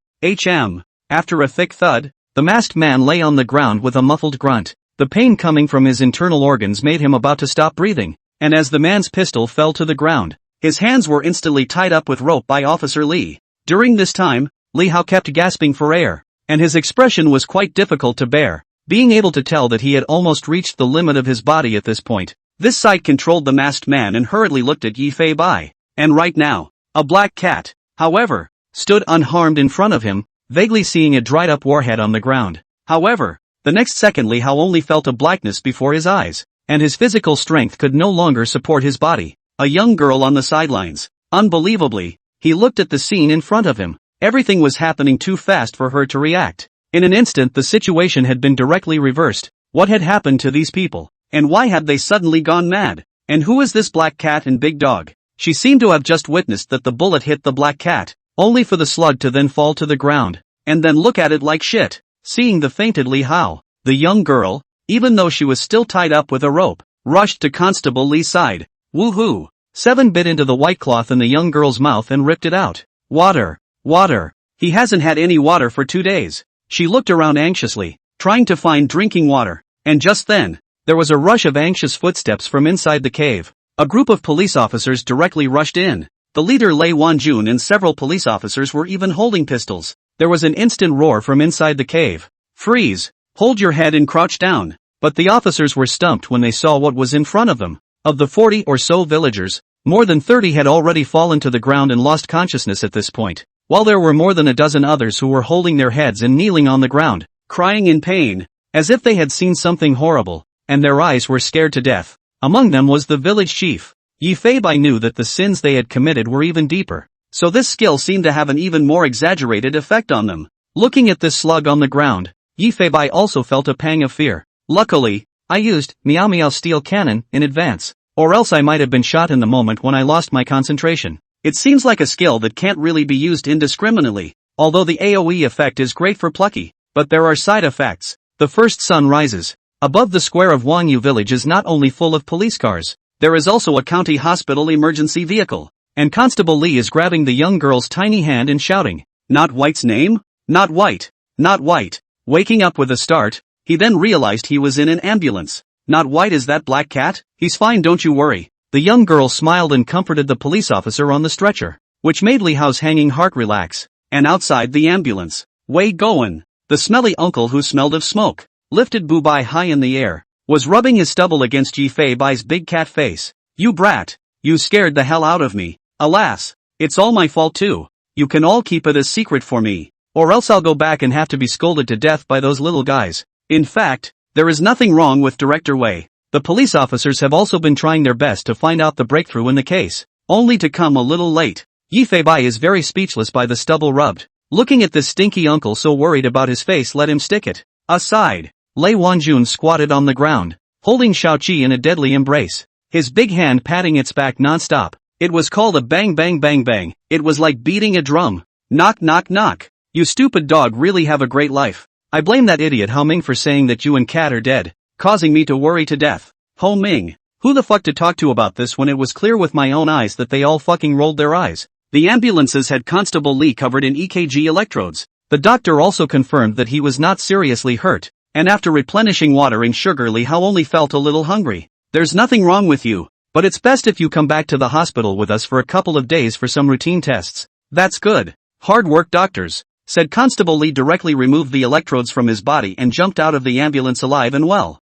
[SPEAKER 1] After a thick thud, the masked man lay on the ground with a muffled grunt. The pain coming from his internal organs made him about to stop breathing, and as the man's pistol fell to the ground, his hands were instantly tied up with rope by Officer Lee. During this time, Lee Hao kept gasping for air, and his expression was quite difficult to bear, being able to tell that he had almost reached the limit of his body at this point. This sight controlled the masked man and hurriedly looked at Yi Fei Bai. And right now, a black cat, however, stood unharmed in front of him, vaguely seeing a dried-up warhead on the ground. However, the next second Lee Hao only felt a blackness before his eyes, and his physical strength could no longer support his body. A young girl on the sidelines. Unbelievably, he looked at the scene in front of him. Everything was happening too fast for her to react. In an instant the situation had been directly reversed. What had happened to these people? And why had they suddenly gone mad? And who is this black cat and big dog? She seemed to have just witnessed that the bullet hit the black cat, only for the slug to then fall to the ground, and then look at it like shit. Seeing the fainted Lee Hao, the young girl, even though she was still tied up with a rope, rushed to Constable Lee's side. Woohoo! Seven bit into the white cloth in the young girl's mouth and ripped it out. Water. Water. He hasn't had any water for 2 days. She looked around anxiously, trying to find drinking water, and just then, there was a rush of anxious footsteps from inside the cave. A group of police officers directly rushed in. The leader Lei Wanjun and several police officers were even holding pistols. There was an instant roar from inside the cave. Freeze! Hold your head and crouch down. But the officers were stumped when they saw what was in front of them. Of the 40 or so villagers, more than 30 had already fallen to the ground and lost consciousness at this point, while there were more than a dozen others who were holding their heads and kneeling on the ground, crying in pain, as if they had seen something horrible, and their eyes were scared to death. Among them was the village chief. Yi Fei Bai knew that the sins they had committed were even deeper, so this skill seemed to have an even more exaggerated effect on them. Looking at this slug on the ground, Yi Fei Bai also felt a pang of fear. Luckily, I used Meow Meow steel cannon in advance, or else I might have been shot in the moment when I lost my concentration. It seems like a skill that can't really be used indiscriminately, although the AoE effect is great for Plucky, but there are side effects. The first sun rises. Above the square of Wangyu village is not only full of police cars, there is also a county hospital emergency vehicle, and Constable Lee is grabbing the young girl's tiny hand and shouting, "Not White's name? Not White! Not White!" Waking up with a start, he then realized he was in an ambulance. Not White is that black cat? He's fine, don't you worry. The young girl smiled and comforted the police officer on the stretcher, which made Lee Hao's hanging heart relax. And outside the ambulance, Wei Goen, the smelly uncle who smelled of smoke, lifted Bu Bai high in the air, was rubbing his stubble against Yi Fei Bai's big cat face. "You brat, you scared the hell out of me. Alas, it's all my fault too. You can all keep it a secret for me, or else I'll go back and have to be scolded to death by those little guys." In fact, there is nothing wrong with Director Wei. The police officers have also been trying their best to find out the breakthrough in the case, only to come a little late. Yi Fei Bai is very speechless by the stubble rubbed. Looking at this stinky uncle so worried about his face, let him stick it aside. Lei Wanjun squatted on the ground, holding Xiaoqi in a deadly embrace, his big hand patting its back non-stop. It was called a bang bang bang bang. It was like beating a drum. Knock knock knock. "You stupid dog really have a great life. I blame that idiot Hao Ming for saying that you and Cat are dead, causing me to worry to death." Ho Ming. Who the fuck to talk to about this when it was clear with my own eyes that they all fucking rolled their eyes. The ambulances had Constable Lee covered in EKG electrodes. The doctor also confirmed that he was not seriously hurt, and after replenishing water and sugar, Lee Hao only felt a little hungry. "There's nothing wrong with you, but it's best if you come back to the hospital with us for a couple of days for some routine tests." "That's good. Hard work, doctors," said Constable Lee. Directly removed the electrodes from his body and jumped out of the ambulance alive and well.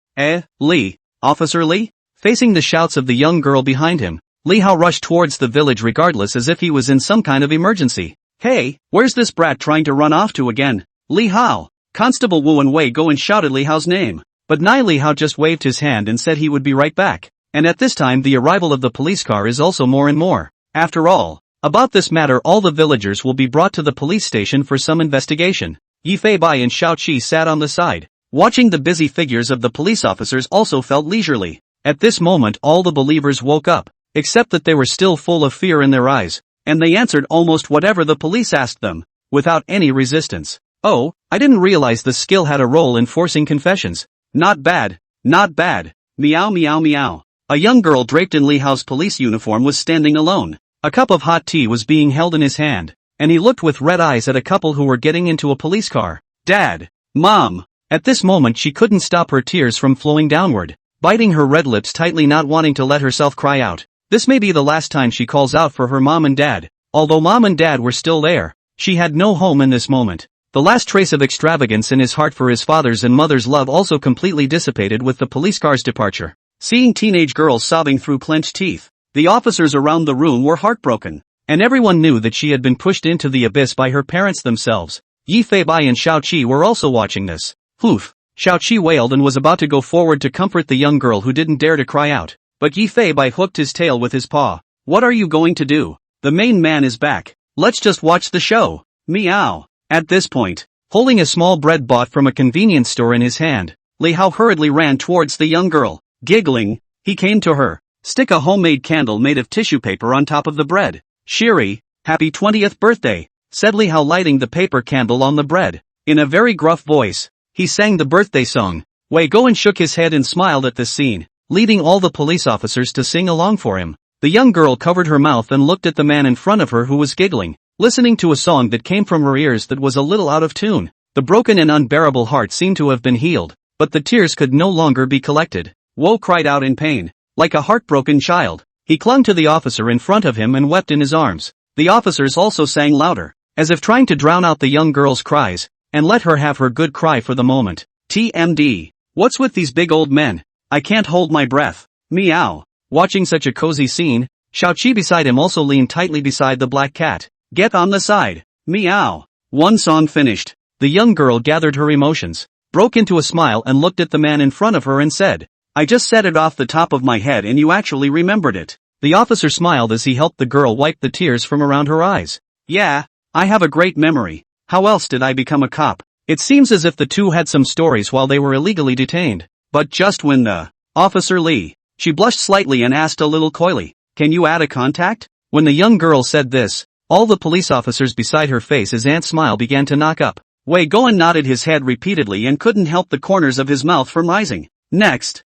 [SPEAKER 1] Lee? Officer Lee?" Facing the shouts of the young girl behind him, Lee Hao rushed towards the village regardless, as if he was in some kind of emergency. "Hey, where's this brat trying to run off to again?" "Lee Hao!" Constable Wu and Wei Go and shouted Lee Hao's name, but Lee Hao just waved his hand and said he would be right back. And at this time the arrival of the police car is also more and more. After all, about this matter all the villagers will be brought to the police station for some investigation. Yi Fei Bai and Xiao Qi sat on the side, watching the busy figures of the police officers. Also felt leisurely. At this moment all the believers woke up, except that they were still full of fear in their eyes, and they answered almost whatever the police asked them. without any resistance. Oh, I didn't realize the skill had a role in forcing confessions. Not bad, not bad. Meow meow meow. A young girl draped in Li Hao's police uniform was standing alone. A cup of hot tea was being held in his hand, and he looked with red eyes at a couple who were getting into a police car. Dad! Mom! At this moment she couldn't stop her tears from flowing downward, biting her red lips tightly, not wanting to let herself cry out. This may be the last time she calls out for her mom and dad. Although mom and dad were still there, she had no home in this moment. The last trace of extravagance in his heart for his father's and mother's love also completely dissipated with the police car's departure. Seeing teenage girls sobbing through clenched teeth, the officers around the room were heartbroken, and everyone knew that she had been pushed into the abyss by her parents themselves. Yi Feibai and Xiao Qi were also watching this. Oof! Xiao Qi wailed and was about to go forward to comfort the young girl who didn't dare to cry out, but Yi Feibai hooked his tail with his paw. What are you going to do? The main man is back. Let's just watch the show. Meow. At this point, holding a small bread bought from a convenience store in his hand, Li Hao hurriedly ran towards the young girl. Giggling, he came to her. Stick a homemade candle made of tissue paper on top of the bread. Shiri, happy 20th birthday, said Li Hao, lighting the paper candle on the bread. In a very gruff voice, he sang the birthday song. Wei Goen shook his head and smiled at this scene, leading all the police officers to sing along for him. The young girl covered her mouth and looked at the man in front of her who was giggling, listening to a song that came from her ears that was a little out of tune. The broken and unbearable heart seemed to have been healed, but the tears could no longer be collected. Wo cried out in pain, like a heartbroken child. He clung to the officer in front of him and wept in his arms. The officers also sang louder, as if trying to drown out the young girl's cries, and let her have her good cry for the moment. TMD. What's with these big old men? I can't hold my breath. Meow. Watching such a cozy scene, Xiao Qi beside him also leaned tightly beside the black cat. Get on the side. Meow. One song finished. The young girl gathered her emotions, broke into a smile and looked at the man in front of her and said, I just said it off the top of my head and you actually remembered it. The officer smiled as he helped the girl wipe the tears from around her eyes. Yeah, I have a great memory. How else did I become a cop? It seems as if the two had some stories while they were illegally detained. But just when the Officer Lee, she blushed slightly and asked a little coyly, can you add a contact? When the young girl said this, all the police officers beside her face's aunt's smile began to knock up. Wei Goen nodded his head repeatedly and couldn't help the corners of his mouth from rising. Next,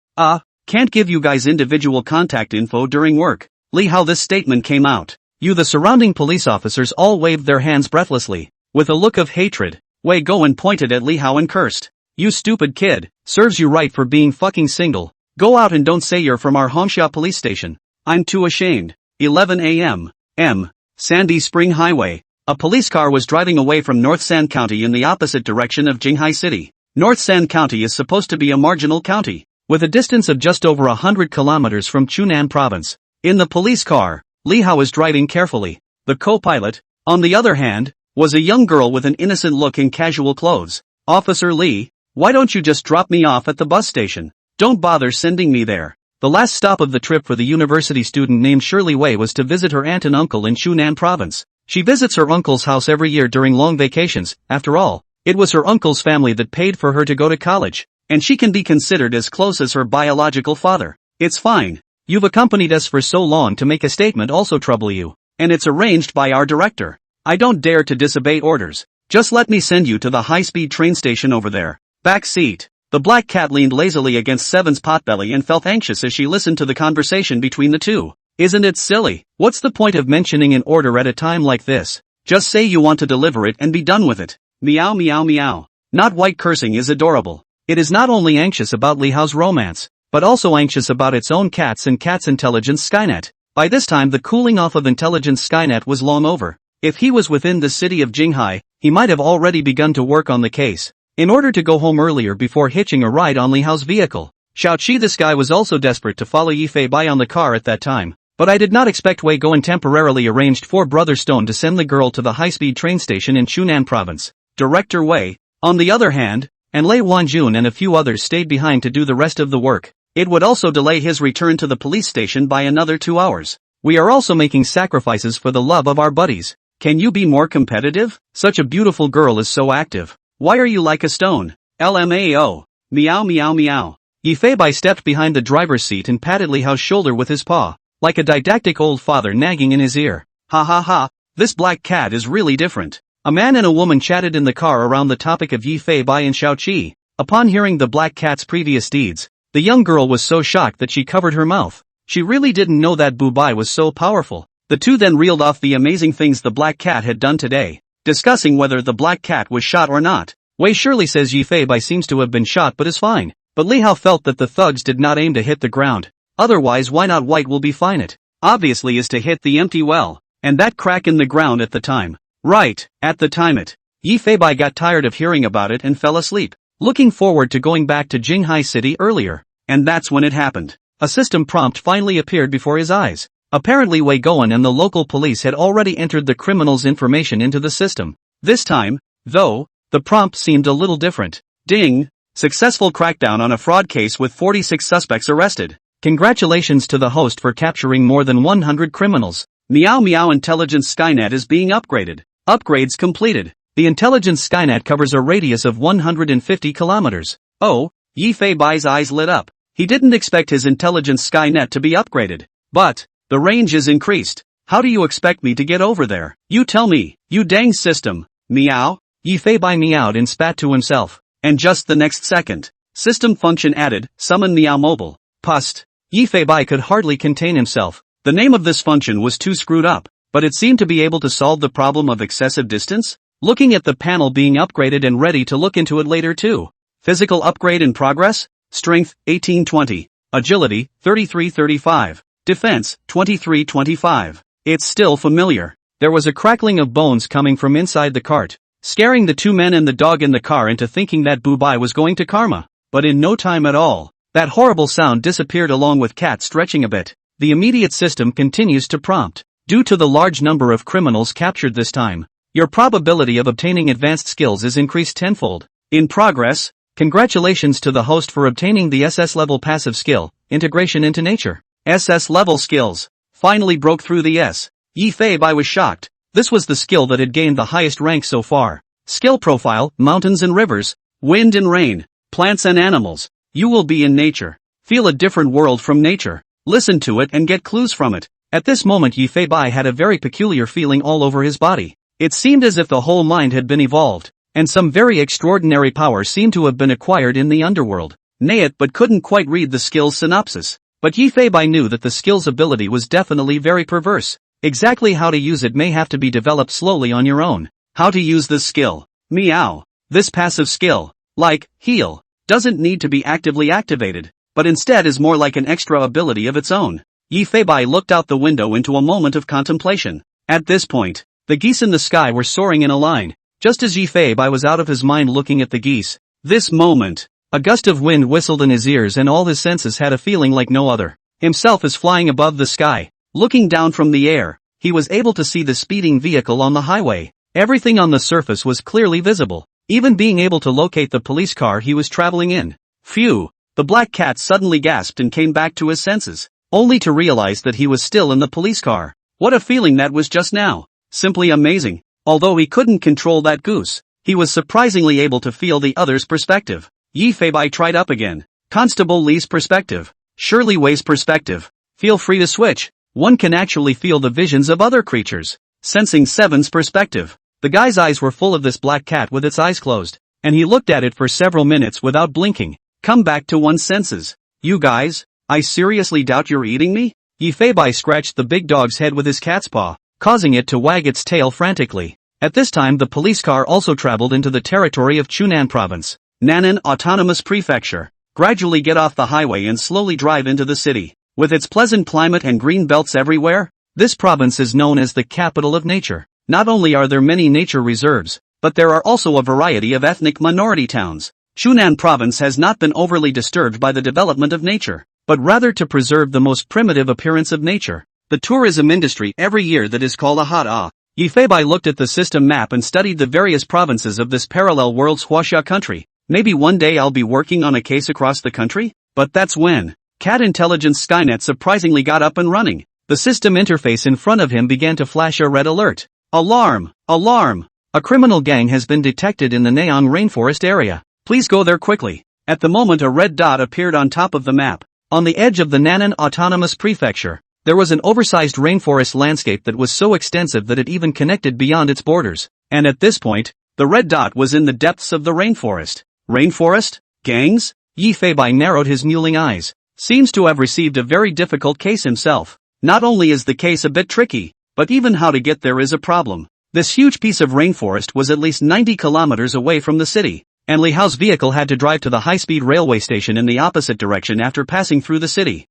[SPEAKER 1] can't give you guys individual contact info during work. Li Hao, this statement came out. You, the surrounding police officers all waved their hands breathlessly. With a look of hatred, Wei Goen pointed at Li Hao and cursed. You stupid kid, serves you right for being fucking single. Go out and don't say you're from our Hongxia police station. I'm too ashamed. 11 a.m. Sandy Spring Highway. A police car was driving away from North Sand County in the opposite direction of Jinghai City. North Sand County is supposed to be a marginal county, with a distance of just over 100 kilometers from Chunan province. In the police car, Li Hao was driving carefully. The co-pilot, on the other hand, was a young girl with an innocent look in casual clothes. Officer Lee, why don't you just drop me off at the bus station? Don't bother sending me there. The last stop of the trip for the university student named Shirley Wei was to visit her aunt and uncle in Chunan province. She visits her uncle's house every year during long vacations. After all, it was her uncle's family that paid for her to go to college, and she can be considered as close as her biological father. It's fine. You've accompanied us for so long to make a statement also trouble you, and it's arranged by our director. I don't dare to disobey orders. Just let me send you to the high-speed train station over there. Back seat. The black cat leaned lazily against Seven's potbelly and felt anxious as she listened to the conversation between the two. Isn't it silly? What's the point of mentioning an order at a time like this? Just say you want to deliver it and be done with it. Meow meow meow. Not white cursing is adorable. It is not only anxious about Li Hao's romance, but also anxious about its own cats and Cat's intelligence Skynet. By this time the cooling off of intelligence Skynet was long over. If he was within the city of Jinghai, he might have already begun to work on the case, in order to go home earlier before hitching a ride on Li Hao's vehicle. Xiao Qi, this guy was also desperate to follow Yi Feibai on the car at that time, but I did not expect Wei Goen temporarily arranged for Brother Stone to send the girl to the high-speed train station in Chunan province. Director Wei, on the other hand, and Lei Wanjun and a few others stayed behind to do the rest of the work. It would also delay his return to the police station by another 2 hours. We are also making sacrifices for the love of our buddies. Can you be more competitive? Such a beautiful girl is so active. Why are you like a stone? LMAO. Meow meow meow. Yi Feibai stepped behind the driver's seat and patted Li Hao's shoulder with his paw, like a didactic old father nagging in his ear. Ha ha ha, this black cat is really different. A man and a woman chatted in the car around the topic of Yi Fei Bai and Xiaoqi. Upon hearing the black cat's previous deeds, the young girl was so shocked that she covered her mouth. She really didn't know that Bu Bai was so powerful. The two then reeled off the amazing things the black cat had done today, discussing whether the black cat was shot or not. Wei surely says Yi Fei Bai seems to have been shot but is fine. But Li Hao felt that the thugs did not aim to hit the ground. Otherwise why not White will be fine it. Obviously is to hit the empty well. And that crack in the ground at the time. Right, at the time it. Yi Fei Bai got tired of hearing about it and fell asleep, looking forward to going back to Jinghai City earlier. And that's when it happened. A system prompt finally appeared before his eyes. Apparently Wei Goen and the local police had already entered the criminal's information into the system. This time, though, the prompt seemed a little different. Ding! Successful crackdown on a fraud case with 46 suspects arrested. Congratulations to the host for capturing more than 100 criminals. Meow Meow Intelligence Skynet is being upgraded. Upgrades completed. The Intelligence Skynet covers a radius of 150 kilometers. Oh, Yi Fei Bai's eyes lit up. He didn't expect his Intelligence Skynet to be upgraded. But, the range is increased. How do you expect me to get over there? You tell me, you dang system. Meow? Yi Fei Bai meowed and spat to himself. And just the next second, system function added, summon Meow Mobile. Pust. Yi Fei Bai could hardly contain himself. The name of this function was too screwed up, but it seemed to be able to solve the problem of excessive distance. Looking at the panel being upgraded and ready to look into it later too. Physical upgrade in progress? Strength, 1820. Agility, 3335. Defense, 2325. It's still familiar. There was a crackling of bones coming from inside the cart, scaring the two men and the dog in the car into thinking that Bu Bai was going to karma. But in no time at all, that horrible sound disappeared along with Cat stretching a bit. The immediate system continues to prompt. Due to the large number of criminals captured this time, your probability of obtaining advanced skills is increased tenfold. In progress, congratulations to the host for obtaining the SS level passive skill, Integration into Nature. SS level skills finally broke through the S. Yi Fei Bai was shocked. This was the skill that had gained the highest rank so far. Skill profile, mountains and rivers, wind and rain, plants and animals. You will be in nature. Feel a different world from nature. Listen to it and get clues from it. At this moment Yi Fei Bai had a very peculiar feeling all over his body. It seemed as if the whole mind had been evolved, and some very extraordinary power seemed to have been acquired in the underworld. Nay it but couldn't quite read the skill's synopsis. But Yi Fei Bai knew that the skill's ability was definitely very perverse. Exactly how to use it may have to be developed slowly on your own. How to use this skill? Meow. This passive skill, like heal, doesn't need to be actively activated, but instead is more like an extra ability of its own. Yi Fei Bai looked out the window into a moment of contemplation. At this point, the geese in the sky were soaring in a line. Just as Yi Fei Bai was out of his mind looking at the geese, this moment, a gust of wind whistled in his ears and all his senses had a feeling like no other. Himself is flying above the sky. Looking down from the air, he was able to see the speeding vehicle on the highway. Everything on the surface was clearly visible, even being able to locate the police car he was traveling in. Phew! The black cat suddenly gasped and came back to his senses, only to realize that he was still in the police car. What a feeling that was just now. Simply amazing. Although he couldn't control that goose, he was surprisingly able to feel the other's perspective. Yi Fei Bai tried up again. Constable Li's perspective. Shirley Wei's perspective. Feel free to switch. One can actually feel the visions of other creatures. Sensing Seven's perspective. The guy's eyes were full of this black cat with its eyes closed, and he looked at it for several minutes without blinking. Come back to one's senses. You guys, I seriously doubt you're eating me? Yi Fei Bai scratched the big dog's head with his cat's paw, causing it to wag its tail frantically. At this time the police car also traveled into the territory of Chunan Province, Nannan Autonomous Prefecture. Gradually get off the highway and slowly drive into the city. With its pleasant climate and green belts everywhere, this province is known as the capital of nature. Not only are there many nature reserves, but there are also a variety of ethnic minority towns. Chunan Province has not been overly disturbed by the development of nature, but rather to preserve the most primitive appearance of nature. The tourism industry every year that is called a hot. Yi Fei Bai looked at the system map and studied the various provinces of this parallel world's Huaxia country. Maybe one day I'll be working on a case across the country? But that's when Cat Intelligence Skynet surprisingly got up and running. The system interface in front of him began to flash a red alert. Alarm! Alarm! A criminal gang has been detected in the Neon Rainforest area. Please go there quickly. At the moment a red dot appeared on top of the map. On the edge of the Nannan Autonomous Prefecture, there was an oversized rainforest landscape that was so extensive that it even connected beyond its borders. And at this point, the red dot was in the depths of the rainforest. Rainforest? Gangs? Yi Feibai narrowed his mewling eyes. Seems to have received a very difficult case himself. Not only is the case a bit tricky, but even how to get there is a problem. This huge piece of rainforest was at least 90 kilometers away from the city, and Li Hao's vehicle had to drive to the high-speed railway station in the opposite direction after passing through the city.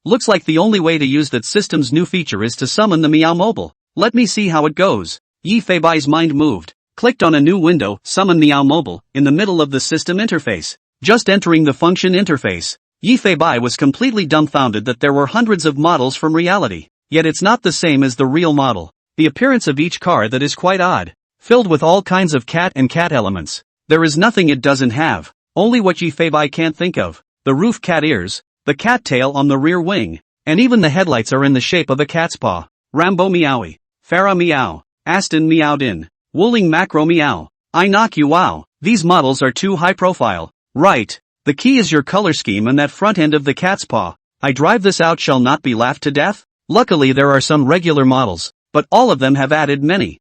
[SPEAKER 1] Looks like the only way to use that system's new feature is to summon the Meow Mobile. Let me see how it goes. Yi Feibai's mind moved, clicked on a new window, Summon Meow Mobile, in the middle of the system interface. Just entering the function interface, Yi Feibai was completely dumbfounded that there were hundreds of models from reality, yet it's not the same as the real model. The appearance of each car that is quite odd, filled with all kinds of cat and cat elements. There is nothing it doesn't have, only what Yi Feibai can't think of. The roof cat ears, the cat tail on the rear wing, and even the headlights are in the shape of a cat's paw. Rambo Meowie, Farah Meow, Aston Meowdin, Wooling Macro Meow, I knock you wow. These models are too high profile. Right. The key is your color scheme and that front end of the cat's paw. I drive this out shall not be laughed to death. Luckily there are some regular models, but all of them have added many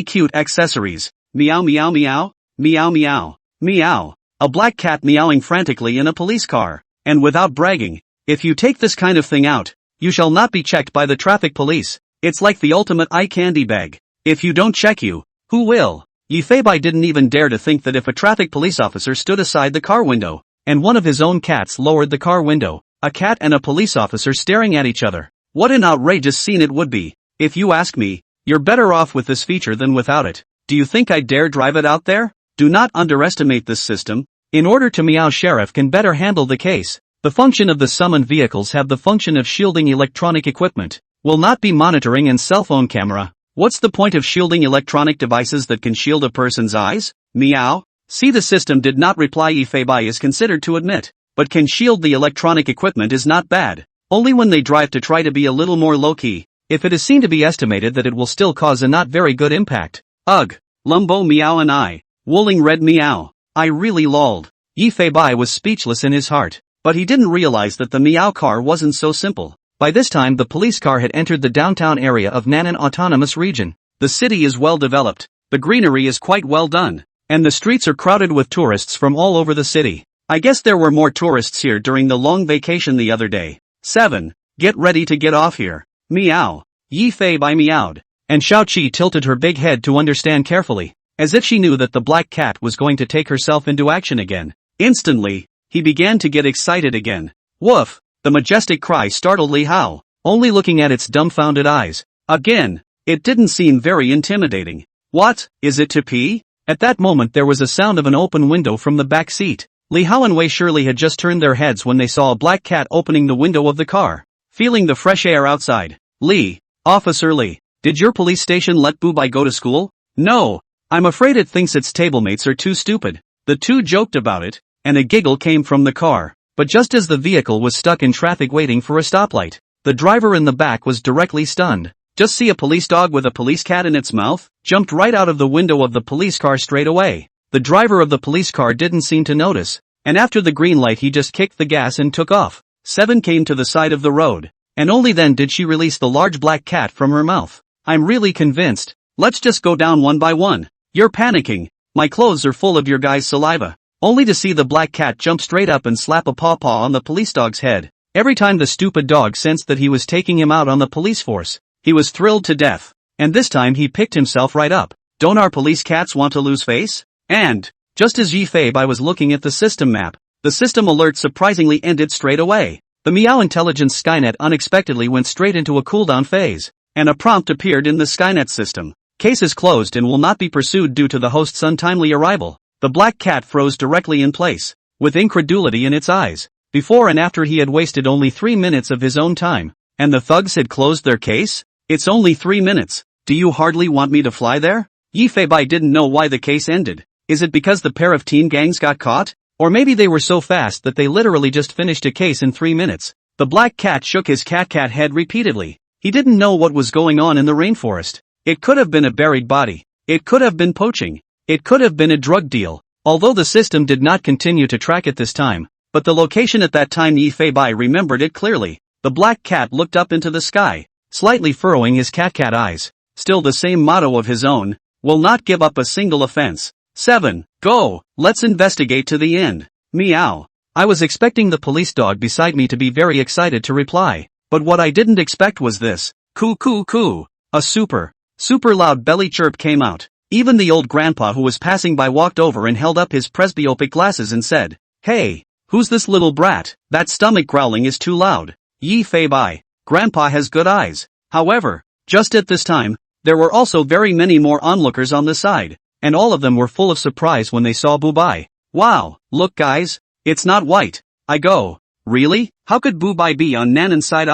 [SPEAKER 1] cute accessories. Meow meow meow, meow meow, meow. A black cat meowing frantically in a police car. And without bragging, if you take this kind of thing out, you shall not be checked by the traffic police. It's like the ultimate eye candy bag. If you don't check you, who will? Yi Feibai didn't even dare to think that if a traffic police officer stood aside the car window, and one of his own cats lowered the car window, a cat and a police officer staring at each other. What an outrageous scene it would be. If you ask me, you're better off with this feature than without it. Do you think I'd dare drive it out there? Do not underestimate this system. In order to Meow Sheriff can better handle the case, the function of the summoned vehicles have the function of shielding electronic equipment, will not be monitoring and cell phone camera. What's the point of shielding electronic devices that can shield a person's eyes? Meow? See, the system did not reply. Yi Feibai is considered to admit, but can shield the electronic equipment is not bad. Only when they drive to try to be a little more low-key, if it is seen to be estimated that it will still cause a not very good impact. Ugh. Lumbo Meow and I. Wooling Red Meow. I really lolled. Yi Feibai was speechless in his heart, but he didn't realize that the Meow car wasn't so simple. By this time the police car had entered the downtown area of Nanan Autonomous Region. The city is well developed, the greenery is quite well done, and the streets are crowded with tourists from all over the city. I guess there were more tourists here during the long vacation the other day. 7. Get ready to get off here. Meow. Yi Feibai meowed, and Xiaoqi tilted her big head to understand carefully, as if she knew that the black cat was going to take herself into action again. Instantly, he began to get excited again. Woof! The majestic cry startled Li Hao, only looking at its dumbfounded eyes. Again, it didn't seem very intimidating. What, is it to pee? At that moment there was a sound of an open window from the back seat. Li Hao and Wei Shirley had just turned their heads when they saw a black cat opening the window of the car. Feeling the fresh air outside. Officer Li, did your police station let Bubai go to school? No. I'm afraid it thinks its stablemates are too stupid. The two joked about it, and a giggle came from the car. But just as the vehicle was stuck in traffic waiting for a stoplight, the driver in the back was directly stunned. Just see a police dog with a police cat in its mouth? Jumped right out of the window of the police car straight away. The driver of the police car didn't seem to notice, and after the green light he just kicked the gas and took off. 7 came to the side of the road, and only then did she release the large black cat from her mouth. I'm really convinced. Let's just go down one by one. You're panicking. My clothes are full of your guys' saliva. Only to see the black cat jump straight up and slap a paw on the police dog's head. Every time the stupid dog sensed that he was taking him out on the police force, he was thrilled to death. And this time he picked himself right up. Don't our police cats want to lose face? And, just as Yi Feibai was looking at the system map, the system alert surprisingly ended straight away. The Meow Intelligence Skynet unexpectedly went straight into a cooldown phase, and a prompt appeared in the Skynet system. Case is closed and will not be pursued due to the host's untimely arrival. The black cat froze directly in place, with incredulity in its eyes. Before and after he had wasted only 3 minutes of his own time, and the thugs had closed their case? It's only 3 minutes. Do you hardly want me to fly there? Yi Feibai didn't know why the case ended. Is it because the pair of teen gangs got caught? Or maybe they were so fast that they literally just finished a case in 3 minutes. The black cat shook his cat head repeatedly. He didn't know what was going on in the rainforest. It could have been a buried body. It could have been poaching. It could have been a drug deal, although the system did not continue to track it this time, but the location at that time Yi Feibai remembered it clearly. The black cat looked up into the sky, slightly furrowing his cat eyes. Still the same motto of his own, will not give up a single offense. 7. Go, let's investigate to the end. Meow. I was expecting the police dog beside me to be very excited to reply, but what I didn't expect was this. Coo coo coo. A super loud belly chirp came out. Even the old grandpa who was passing by walked over and held up his presbyopic glasses and said, "Hey, who's this little brat? That stomach growling is too loud." Yi Fei Bai. Grandpa has good eyes. However, just at this time, there were also very many more onlookers on the side, and all of them were full of surprise when they saw Bu Bai. Wow, look guys, it's not white. I go, really? How could Bu Bai be on Nanan's side?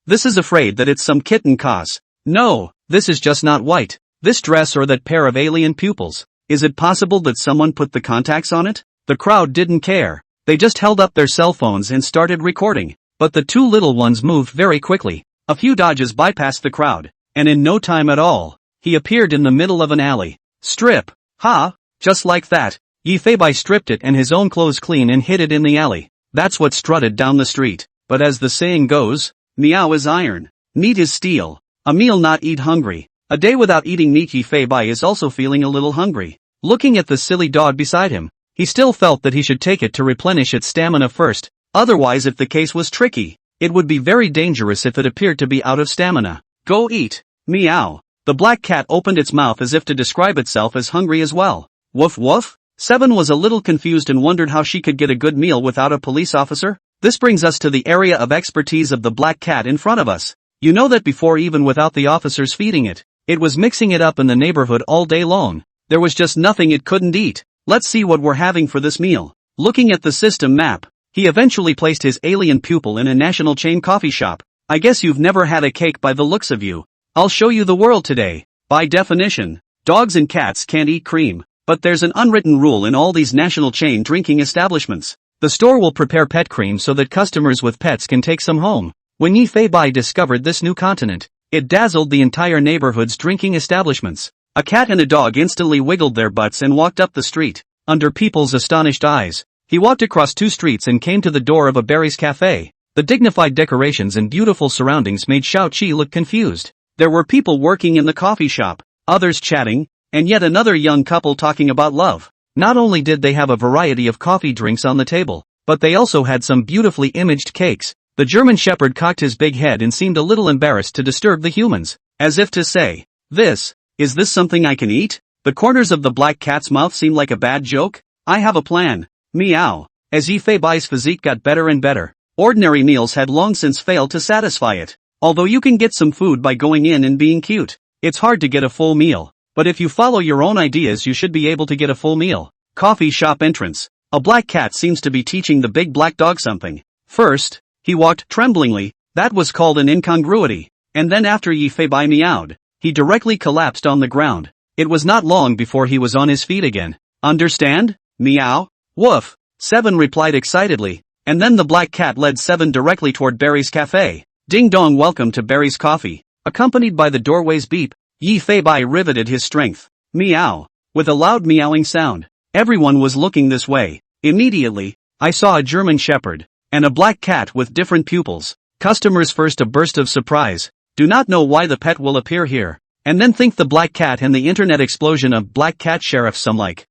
[SPEAKER 1] This is afraid that it's some kitten cause. No, this is just not white. This dress or that pair of alien pupils. Is it possible that someone put the contacts on it? The crowd didn't care. They just held up their cell phones and started recording. But the two little ones moved very quickly. A few dodges bypassed the crowd, and in no time at all, he appeared in the middle of an alley. Strip. Ha! Just like that, Yi Fei Bai stripped it and his own clothes clean and hid it in the alley. That's what strutted down the street. But as the saying goes, meow is iron. Meat is steel. A meal not eat hungry. A day without eating meat. Yi Fei Bai is also feeling a little hungry. Looking at the silly dog beside him, he still felt that he should take it to replenish its stamina first. Otherwise, if the case was tricky, it would be very dangerous if it appeared to be out of stamina. Go eat. Meow. The black cat opened its mouth as if to describe itself as hungry as well. Woof woof. 7 was a little confused and wondered how she could get a good meal without a police officer. This brings us to the area of expertise of the black cat in front of us. You know that before, even without the officers feeding it, it was mixing it up in the neighborhood all day long. There was just nothing it couldn't eat. Let's see what we're having for this meal. Looking at the system map, he eventually placed his alien pupil in a national chain coffee shop. I guess you've never had a cake by the looks of you. I'll show you the world today. By definition, dogs and cats can't eat cream, but there's an unwritten rule in all these national chain drinking establishments. The store will prepare pet cream so that customers with pets can take some home. When Yi Fei Bai discovered this new continent, it dazzled the entire neighborhood's drinking establishments. A cat and a dog instantly wiggled their butts and walked up the street, under people's astonished eyes. He walked across 2 streets and came to the door of a Barry's cafe. The dignified decorations and beautiful surroundings made Xiao Qi look confused. There were people working in the coffee shop, others chatting, and yet another young couple talking about love. Not only did they have a variety of coffee drinks on the table, but they also had some beautifully imaged cakes. The German Shepherd cocked his big head and seemed a little embarrassed to disturb the humans, as if to say, is this something I can eat? The corners of the black cat's mouth seemed like a bad joke. I have a plan. Meow. As Yi Fei Bai's physique got better and better, ordinary meals had long since failed to satisfy it. Although you can get some food by going in and being cute, it's hard to get a full meal. But if you follow your own ideas, you should be able to get a full meal. Coffee shop entrance. A black cat seems to be teaching the big black dog something. First, he walked tremblingly. That was called an incongruity. And then after Yi Fei Bai meowed, he directly collapsed on the ground. It was not long before he was on his feet again. Understand? Meow? Woof. 7 replied excitedly, and then the black cat led 7 directly toward Barry's cafe. Ding dong, welcome to Barry's Coffee. Accompanied by the doorway's beep, Yi Fei Bai riveted his strength. Meow. With a loud meowing sound. Everyone was looking this way. Immediately, I saw a German Shepherd, and a black cat with different pupils. Customers first, a burst of surprise. Do not know why the pet will appear here. And then think the black cat and the internet explosion of black cat sheriffs. Some like,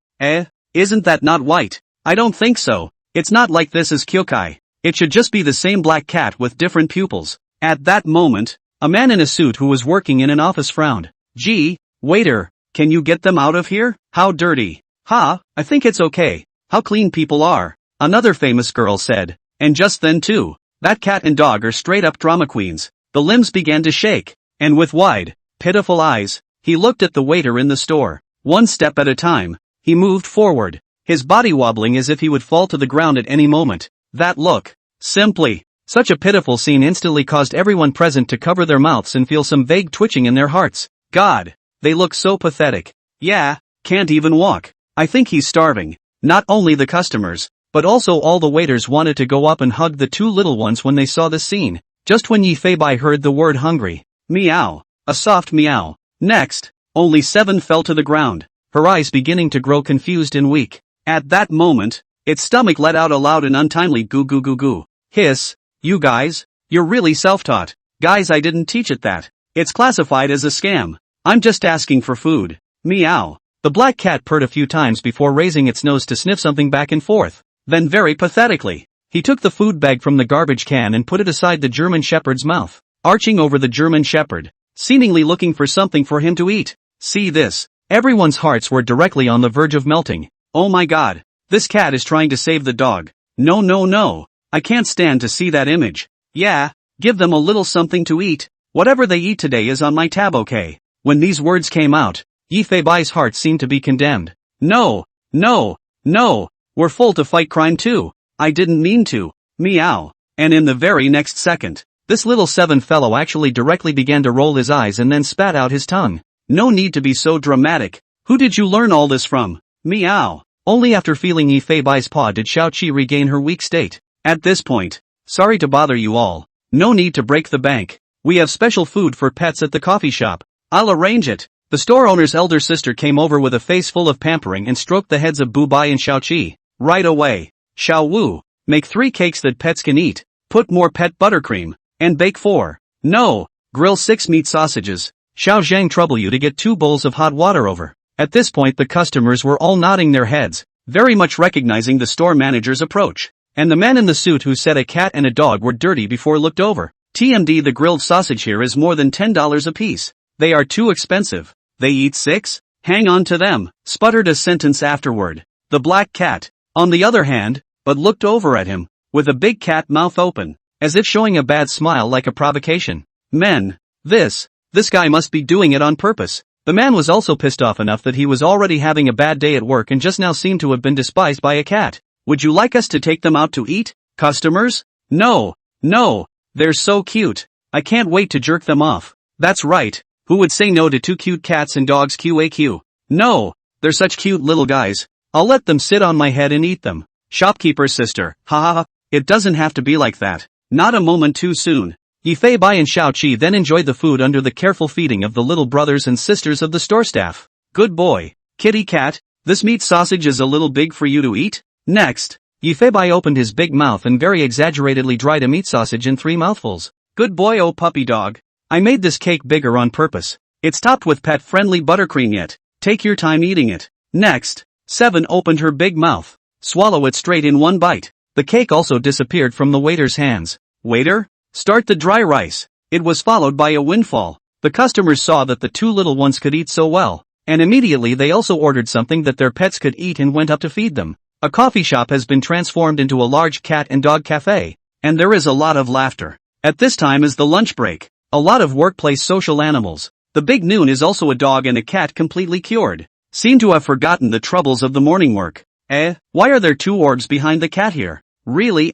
[SPEAKER 1] isn't that not white? I don't think so. It's not like this is Kyokai. It should just be the same black cat with different pupils. At that moment, a man in a suit who was working in an office frowned. Gee, waiter, can you get them out of here? How dirty. Ha, I think it's okay. How clean people are. Another famous girl said. And just then too, that cat and dog are straight up drama queens. The limbs began to shake, and with wide, pitiful eyes, he looked at the waiter in the store. One step at a time, he moved forward, his body wobbling as if he would fall to the ground at any moment. That look, simply, such a pitiful scene instantly caused everyone present to cover their mouths and feel some vague twitching in their hearts. God, they look so pathetic. Yeah, can't even walk. I think he's starving. Not only the customers, but also all the waiters wanted to go up and hug the 2 little ones when they saw this scene. Just when Yi Fei Bai heard the word hungry. Meow. A soft meow. Next, only 7 fell to the ground, her eyes beginning to grow confused and weak. At that moment, its stomach let out a loud and untimely goo goo goo goo. Hiss. You guys, you're really self-taught. Guys, I didn't teach it that. It's classified as a scam. I'm just asking for food. Meow. The black cat purred a few times before raising its nose to sniff something back and forth. Then very pathetically, he took the food bag from the garbage can and put it aside the German Shepherd's mouth, arching over the German Shepherd, seemingly looking for something for him to eat. See this? Everyone's hearts were directly on the verge of melting. Oh my god. This cat is trying to save the dog. No no no. I can't stand to see that image. Yeah, give them a little something to eat. Whatever they eat today is on my tab, okay? When these words came out, Yi Feibai's heart seemed to be condemned. No, no, no, we're full to fight crime too. I didn't mean to. Meow. And in the very next second, this little 7 fellow actually directly began to roll his eyes and then spat out his tongue. No need to be so dramatic. Who did you learn all this from? Meow. Only after feeling Yi Feibai's paw did Xiaoqi regain her weak state. At this point, sorry to bother you all. No need to break the bank. We have special food for pets at the coffee shop. I'll arrange it. The store owner's elder sister came over with a face full of pampering and stroked the heads of Bu Bai and Xiaoqi. Right away. Xiao Wu, make 3 cakes that pets can eat. Put more pet buttercream. And bake 4. No. Grill 6 meat sausages. Xiao Zhang trouble you to get 2 bowls of hot water over. At this point the customers were all nodding their heads, very much recognizing the store manager's approach. And the man in the suit who said a cat and a dog were dirty before looked over. TMD, the grilled sausage here is more than $10 a piece. They are too expensive. They eat 6? Hang on to them, sputtered a sentence afterward. The black cat, on the other hand, but looked over at him, with a big cat mouth open, as if showing a bad smile like a provocation. Men, this guy must be doing it on purpose. The man was also pissed off enough that he was already having a bad day at work and just now seemed to have been despised by a cat. Would you like us to take them out to eat, customers? No, no, they're so cute. I can't wait to jerk them off. That's right. Who would say no to 2 cute cats and dogs? QAQ. No, they're such cute little guys. I'll let them sit on my head and eat them. Shopkeeper's sister, haha, it doesn't have to be like that. Not a moment too soon. Yi Feibai and Xiaoqi then enjoyed the food under the careful feeding of the little brothers and sisters of the store staff. Good boy, kitty cat, this meat sausage is a little big for you to eat. Next, Yi Feibai opened his big mouth and very exaggeratedly dried a meat sausage in 3 mouthfuls. Good boy, oh puppy dog. I made this cake bigger on purpose. It's topped with pet-friendly buttercream yet. Take your time eating it. Next, 7 opened her big mouth. Swallow it straight in 1 bite. The cake also disappeared from the waiter's hands. Waiter, start the dry rice. It was followed by a windfall. The customers saw that the 2 little ones could eat so well, and immediately they also ordered something that their pets could eat and went up to feed them. A coffee shop has been transformed into a large cat and dog cafe, and there is a lot of laughter. At this time is the lunch break. A lot of workplace social animals. The big noon is also a dog and a cat completely cured. Seem to have forgotten the troubles of the morning work. Why are there 2 orbs behind the cat here? Really,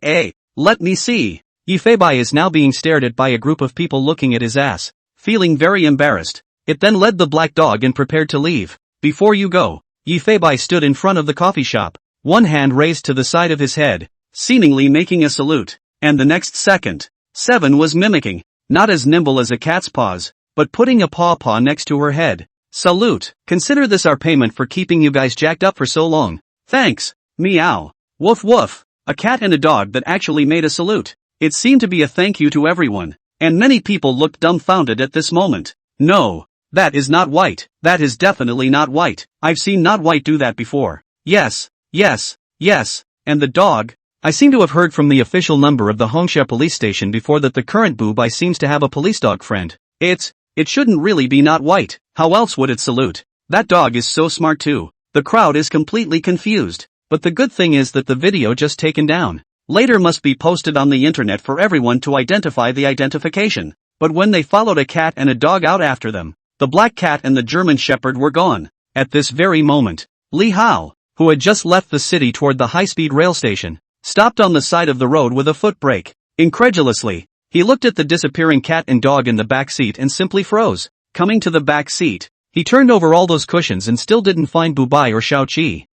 [SPEAKER 1] let me see. Yi Feibai is now being stared at by a group of people looking at his ass, feeling very embarrassed. It then led the black dog and prepared to leave. Before you go, Yi Feibai stood in front of the coffee shop, one hand raised to the side of his head, seemingly making a salute, and the next second, 7 was mimicking, not as nimble as a cat's paws, but putting a paw next to her head. Salute, consider this our payment for keeping you guys jacked up for so long. Thanks, meow, woof woof, a cat and a dog that actually made a salute. It seemed to be a thank you to everyone, and many people looked dumbfounded at this moment. No, that is not white, that is definitely not white. I've seen not white do that before. Yes, yes, yes, and the dog? I seem to have heard from the official number of the Hongsha police station before that the current Bu Bai seems to have a police dog friend. It shouldn't really be not white, how else would it salute? That dog is so smart too. The crowd is completely confused, but the good thing is that the video just taken down. Later must be posted on the internet for everyone to identify the identification. But when they followed a cat and a dog out after them, the black cat and the German shepherd were gone. At this very moment, Li Hao, who had just left the city toward the high-speed rail station, stopped on the side of the road with a foot brake. Incredulously, he looked at the disappearing cat and dog in the back seat and simply froze. Coming to the back seat, he turned over all those cushions and still didn't find Bu Bai or Xiaoqi.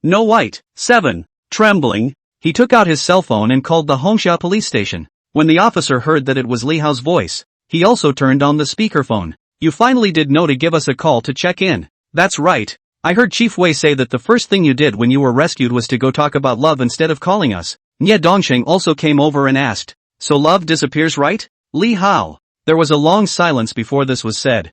[SPEAKER 1] No white. 7. Trembling, he took out his cell phone and called the Hongsha police station. When the officer heard that it was Li Hao's voice, he also turned on the speakerphone. You finally did know to give us a call to check in. That's right. I heard Chief Wei say that the first thing you did when you were rescued was to go talk about love instead of calling us. Nye Dongsheng also came over and asked, so love disappears, right? Li Hao. There was a long silence before this was said.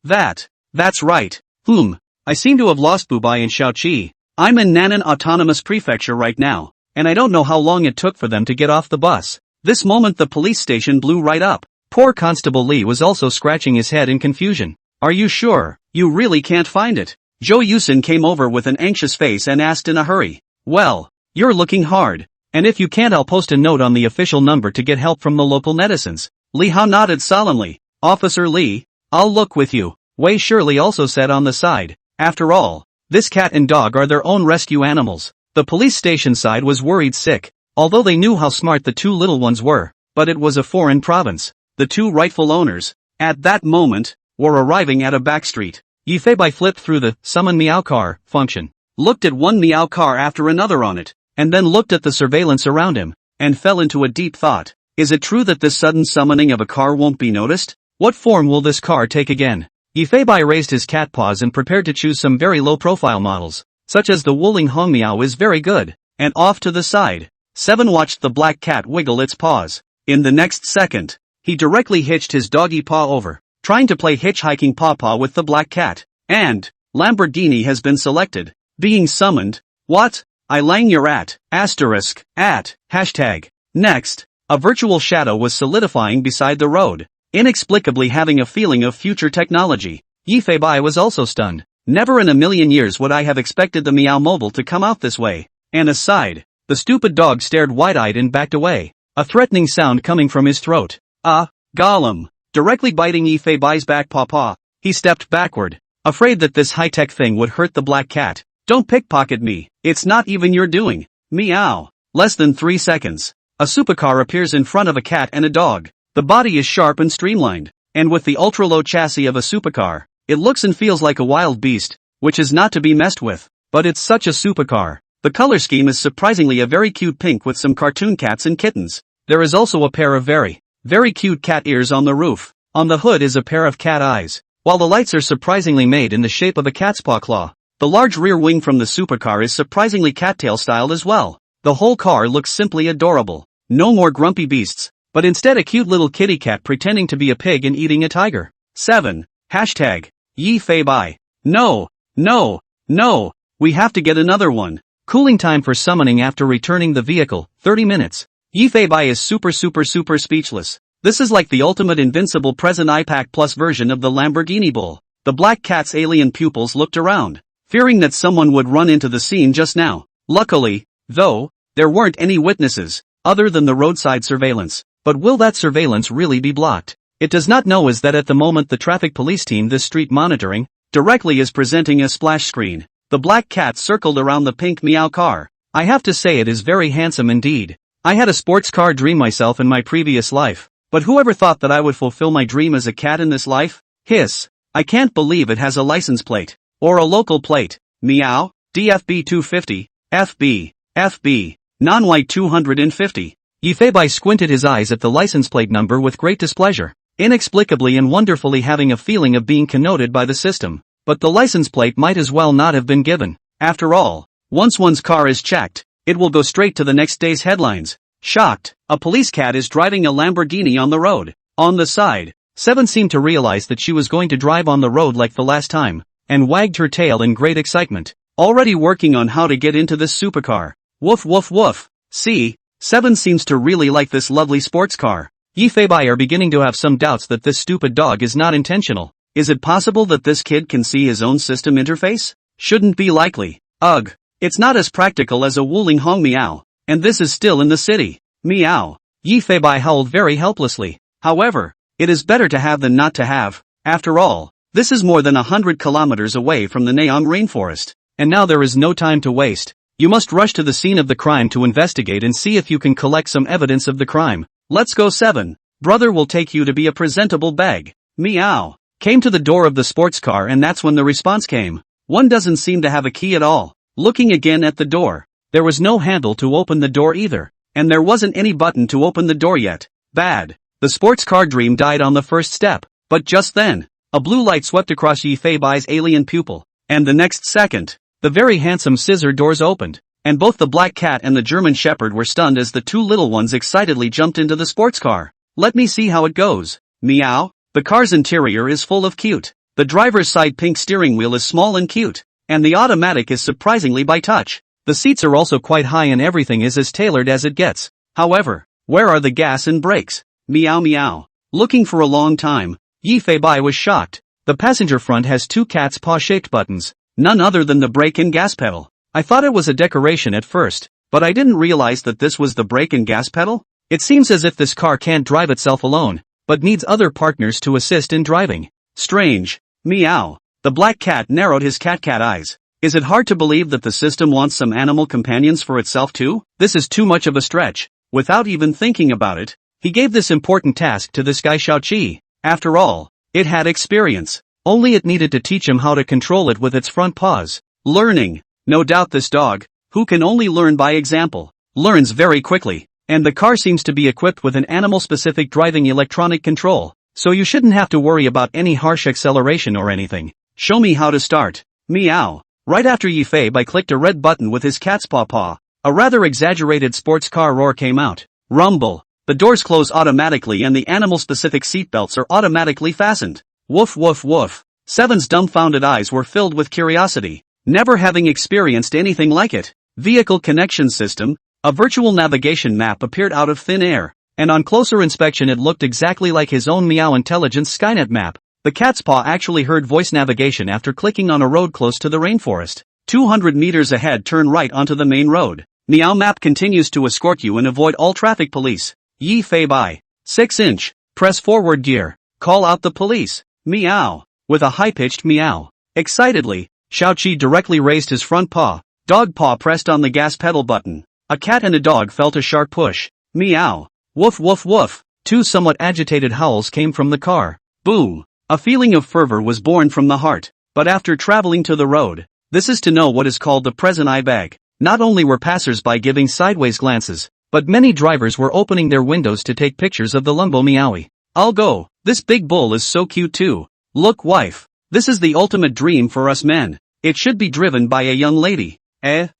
[SPEAKER 1] That's right. I seem to have lost Bubai and Shaoqi. I'm in Nanan Autonomous Prefecture right now, and I don't know how long it took for them to get off the bus. This moment the police station blew right up. Poor Constable Lee was also scratching his head in confusion. Are you sure? You really can't find it? Zhou Yusin came over with an anxious face and asked in a hurry. Well, you're looking hard. And if you can't, I'll post a note on the official number to get help from the local netizens. Li Hao nodded solemnly. Officer Lee, I'll look with you. Wei Shirley also said on the side. After all, this cat and dog are their own rescue animals. The police station side was worried sick, although they knew how smart the two little ones were, but it was a foreign province. The two rightful owners, at that moment, were arriving at a back street. Yi Feibai flipped through the summon meow car function, looked at one meow car after another on it, and then looked at the surveillance around him, and fell into a deep thought. Is it true that this sudden summoning of a car won't be noticed? What form will this car take again? Yi Feibai raised his cat paws and prepared to choose some very low-profile models, such as the Wuling Hong Meow is very good, and off to the side. Seven watched the black cat wiggle its paws. In the next second, he directly hitched his doggy paw over, trying to play hitchhiking paw with the black cat. And Lamborghini has been selected. Being summoned. What? I lang your at. Hashtag. Next, a virtual shadow was solidifying beside the road, inexplicably having a feeling of future technology. Yi Feibai was also stunned. Never in a million years would I have expected the Meow Mobile to come out this way. And aside, the stupid dog stared wide-eyed and backed away, a threatening sound coming from his throat. Gollum. Directly biting Yi Feibai's back paw, he stepped backward, afraid that this high-tech thing would hurt the black cat. Don't pickpocket me, it's not even your doing. Meow. Less than 3 seconds. A supercar appears in front of a cat and a dog. The body is sharp and streamlined, and with the ultra-low chassis of a supercar, it looks and feels like a wild beast, which is not to be messed with. But it's such a supercar. The color scheme is surprisingly a very cute pink with some cartoon cats and kittens. There is also a pair of very cute cat ears on the roof. On the hood is a pair of cat eyes, while the lights are surprisingly made in the shape of a cat's paw claw. The large rear wing from the supercar is surprisingly cattail styled as well. The whole car looks simply adorable. No more grumpy beasts, but instead a cute little kitty cat pretending to be a pig and eating a tiger. 7. Hashtag. Yi Feibai. No. We have to get another one. Cooling time for summoning after returning the vehicle, 30 minutes. Yi Feibai is super speechless. This is like the ultimate invincible present IPAC Plus version of the Lamborghini Bull. The black cat's alien pupils looked around, fearing that someone would run into the scene just now. Luckily, though, there weren't any witnesses, other than the roadside surveillance. But will that surveillance really be blocked? It does not know is that at the moment the traffic police team this street monitoring, directly is presenting a splash screen. The black cat circled around the pink meow car. I have to say it is very handsome indeed. I had a sports car dream myself in my previous life. But whoever thought that I would fulfill my dream as a cat in this life? Hiss. I can't believe it has a license plate. Or a local plate. Meow, DFB 250, FB, non-white 250. Yi Feibai squinted his eyes at the license plate number with great displeasure, inexplicably and wonderfully having a feeling of being connoted by the system. But the license plate might as well not have been given. After all, once one's car is checked, it will go straight to the next day's headlines. Shocked, a police cat is driving a Lamborghini on the road. On the side, Seven seemed to realize that she was going to drive on the road like the last time, and wagged her tail in great excitement, already working on how to get into this supercar. Woof. See, Seven seems to really like this lovely sports car. Yi Feibai are beginning to have some doubts that this stupid dog is not intentional. Is it possible that this kid can see his own system interface? Shouldn't be likely. Ugh. It's not as practical as a Wuling Hong Meow. And this is still in the city. Meow. Yi Feibai howled very helplessly. However, it is better to have than not to have. After all, this is more than 100 kilometers away from the Nayang rainforest. And now there is no time to waste. You must rush to the scene of the crime to investigate and see if you can collect some evidence of the crime. Let's go, Seven. Brother will take you to be a presentable bag. Meow. Came to the door of the sports car and that's when the response came. One doesn't seem to have a key at all. Looking again at the door. There was no handle to open the door either, and there wasn't any button to open the door yet. Bad. The sports car dream died on the first step, but just then, a blue light swept across Yi Feibai's alien pupil, and the next second, the very handsome scissor doors opened, and both the black cat and the German shepherd were stunned as the two little ones excitedly jumped into the sports car. Let me see how it goes. Meow. The car's interior is full of cute The driver's side pink steering wheel is small and cute, and the automatic is surprisingly by touch. The seats are also quite high and everything is as tailored as it gets. However, where are the gas and brakes? Meow meow. Looking for a long time, Yi Fei Bai was shocked. The passenger front has two cat's paw-shaped buttons, none other than the brake and gas pedal. I thought it was a decoration at first, but I didn't realize that this was the brake and gas pedal. It seems as if this car can't drive itself alone, but needs other partners to assist in driving. Strange. Meow. The black cat narrowed his cat eyes. Is it hard to believe that the system wants some animal companions for itself too? This is too much of a stretch. Without even thinking about it, he gave this important task to this guy Xiaoqi. After all, it had experience. Only it needed to teach him how to control it with its front paws. Learning. No doubt this dog, who can only learn by example, learns very quickly. And the car seems to be equipped with an animal-specific driving electronic control, so you shouldn't have to worry about any harsh acceleration or anything. Show me how to start. Meow. Right after Yi Fei Bai clicked a red button with his cat's paw, a rather exaggerated sports car roar came out. Rumble. The doors close automatically and the animal-specific seatbelts are automatically fastened. Woof woof woof. Seven's dumbfounded eyes were filled with curiosity, never having experienced anything like it. Vehicle connection system. A virtual navigation map appeared out of thin air, and on closer inspection it looked exactly like his own Meow Intelligence Skynet map. The cat's paw actually heard voice navigation after clicking on a road close to the rainforest. 200 meters ahead, turn right onto the main road. Meow Map continues to escort you and avoid all traffic police. Yi Fei Bai. 6-inch. Press forward gear. Call out the police. Meow. With a high-pitched meow. Excitedly, Xiaoqi directly raised his front paw. Dog paw pressed on the gas pedal button. A cat and a dog felt a sharp push. Meow. Woof woof woof. Two somewhat agitated howls came from the car. Boom. A feeling of fervor was born from the heart. But after traveling to the road, this is to know what is called the present eye bag. Not only were passers-by giving sideways glances, but many drivers were opening their windows to take pictures of the Lumbo Meowie. I'll go. This big bull is so cute too. Look, wife. This is the ultimate dream for us men. It should be driven by a young lady.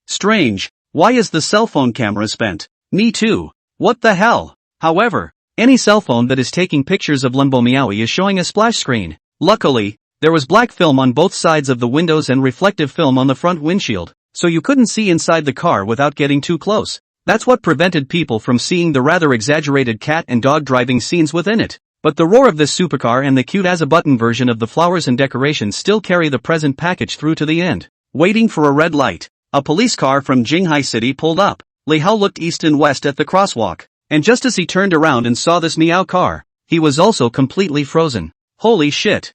[SPEAKER 1] Strange. Why is the cell phone camera spent? Me too. What the hell? However, any cell phone that is taking pictures of Lumbo Meowie is showing a splash screen. Luckily, there was black film on both sides of the windows and reflective film on the front windshield, so you couldn't see inside the car without getting too close. That's what prevented people from seeing the rather exaggerated cat and dog driving scenes within it. But the roar of this supercar and the cute-as-a-button version of the flowers and decorations still carry the present package through to the end. Waiting for a red light, a police car from Jinghai City pulled up. Li Hao looked east and west at the crosswalk, and just as he turned around and saw this Meow car, he was also completely frozen. Holy shit.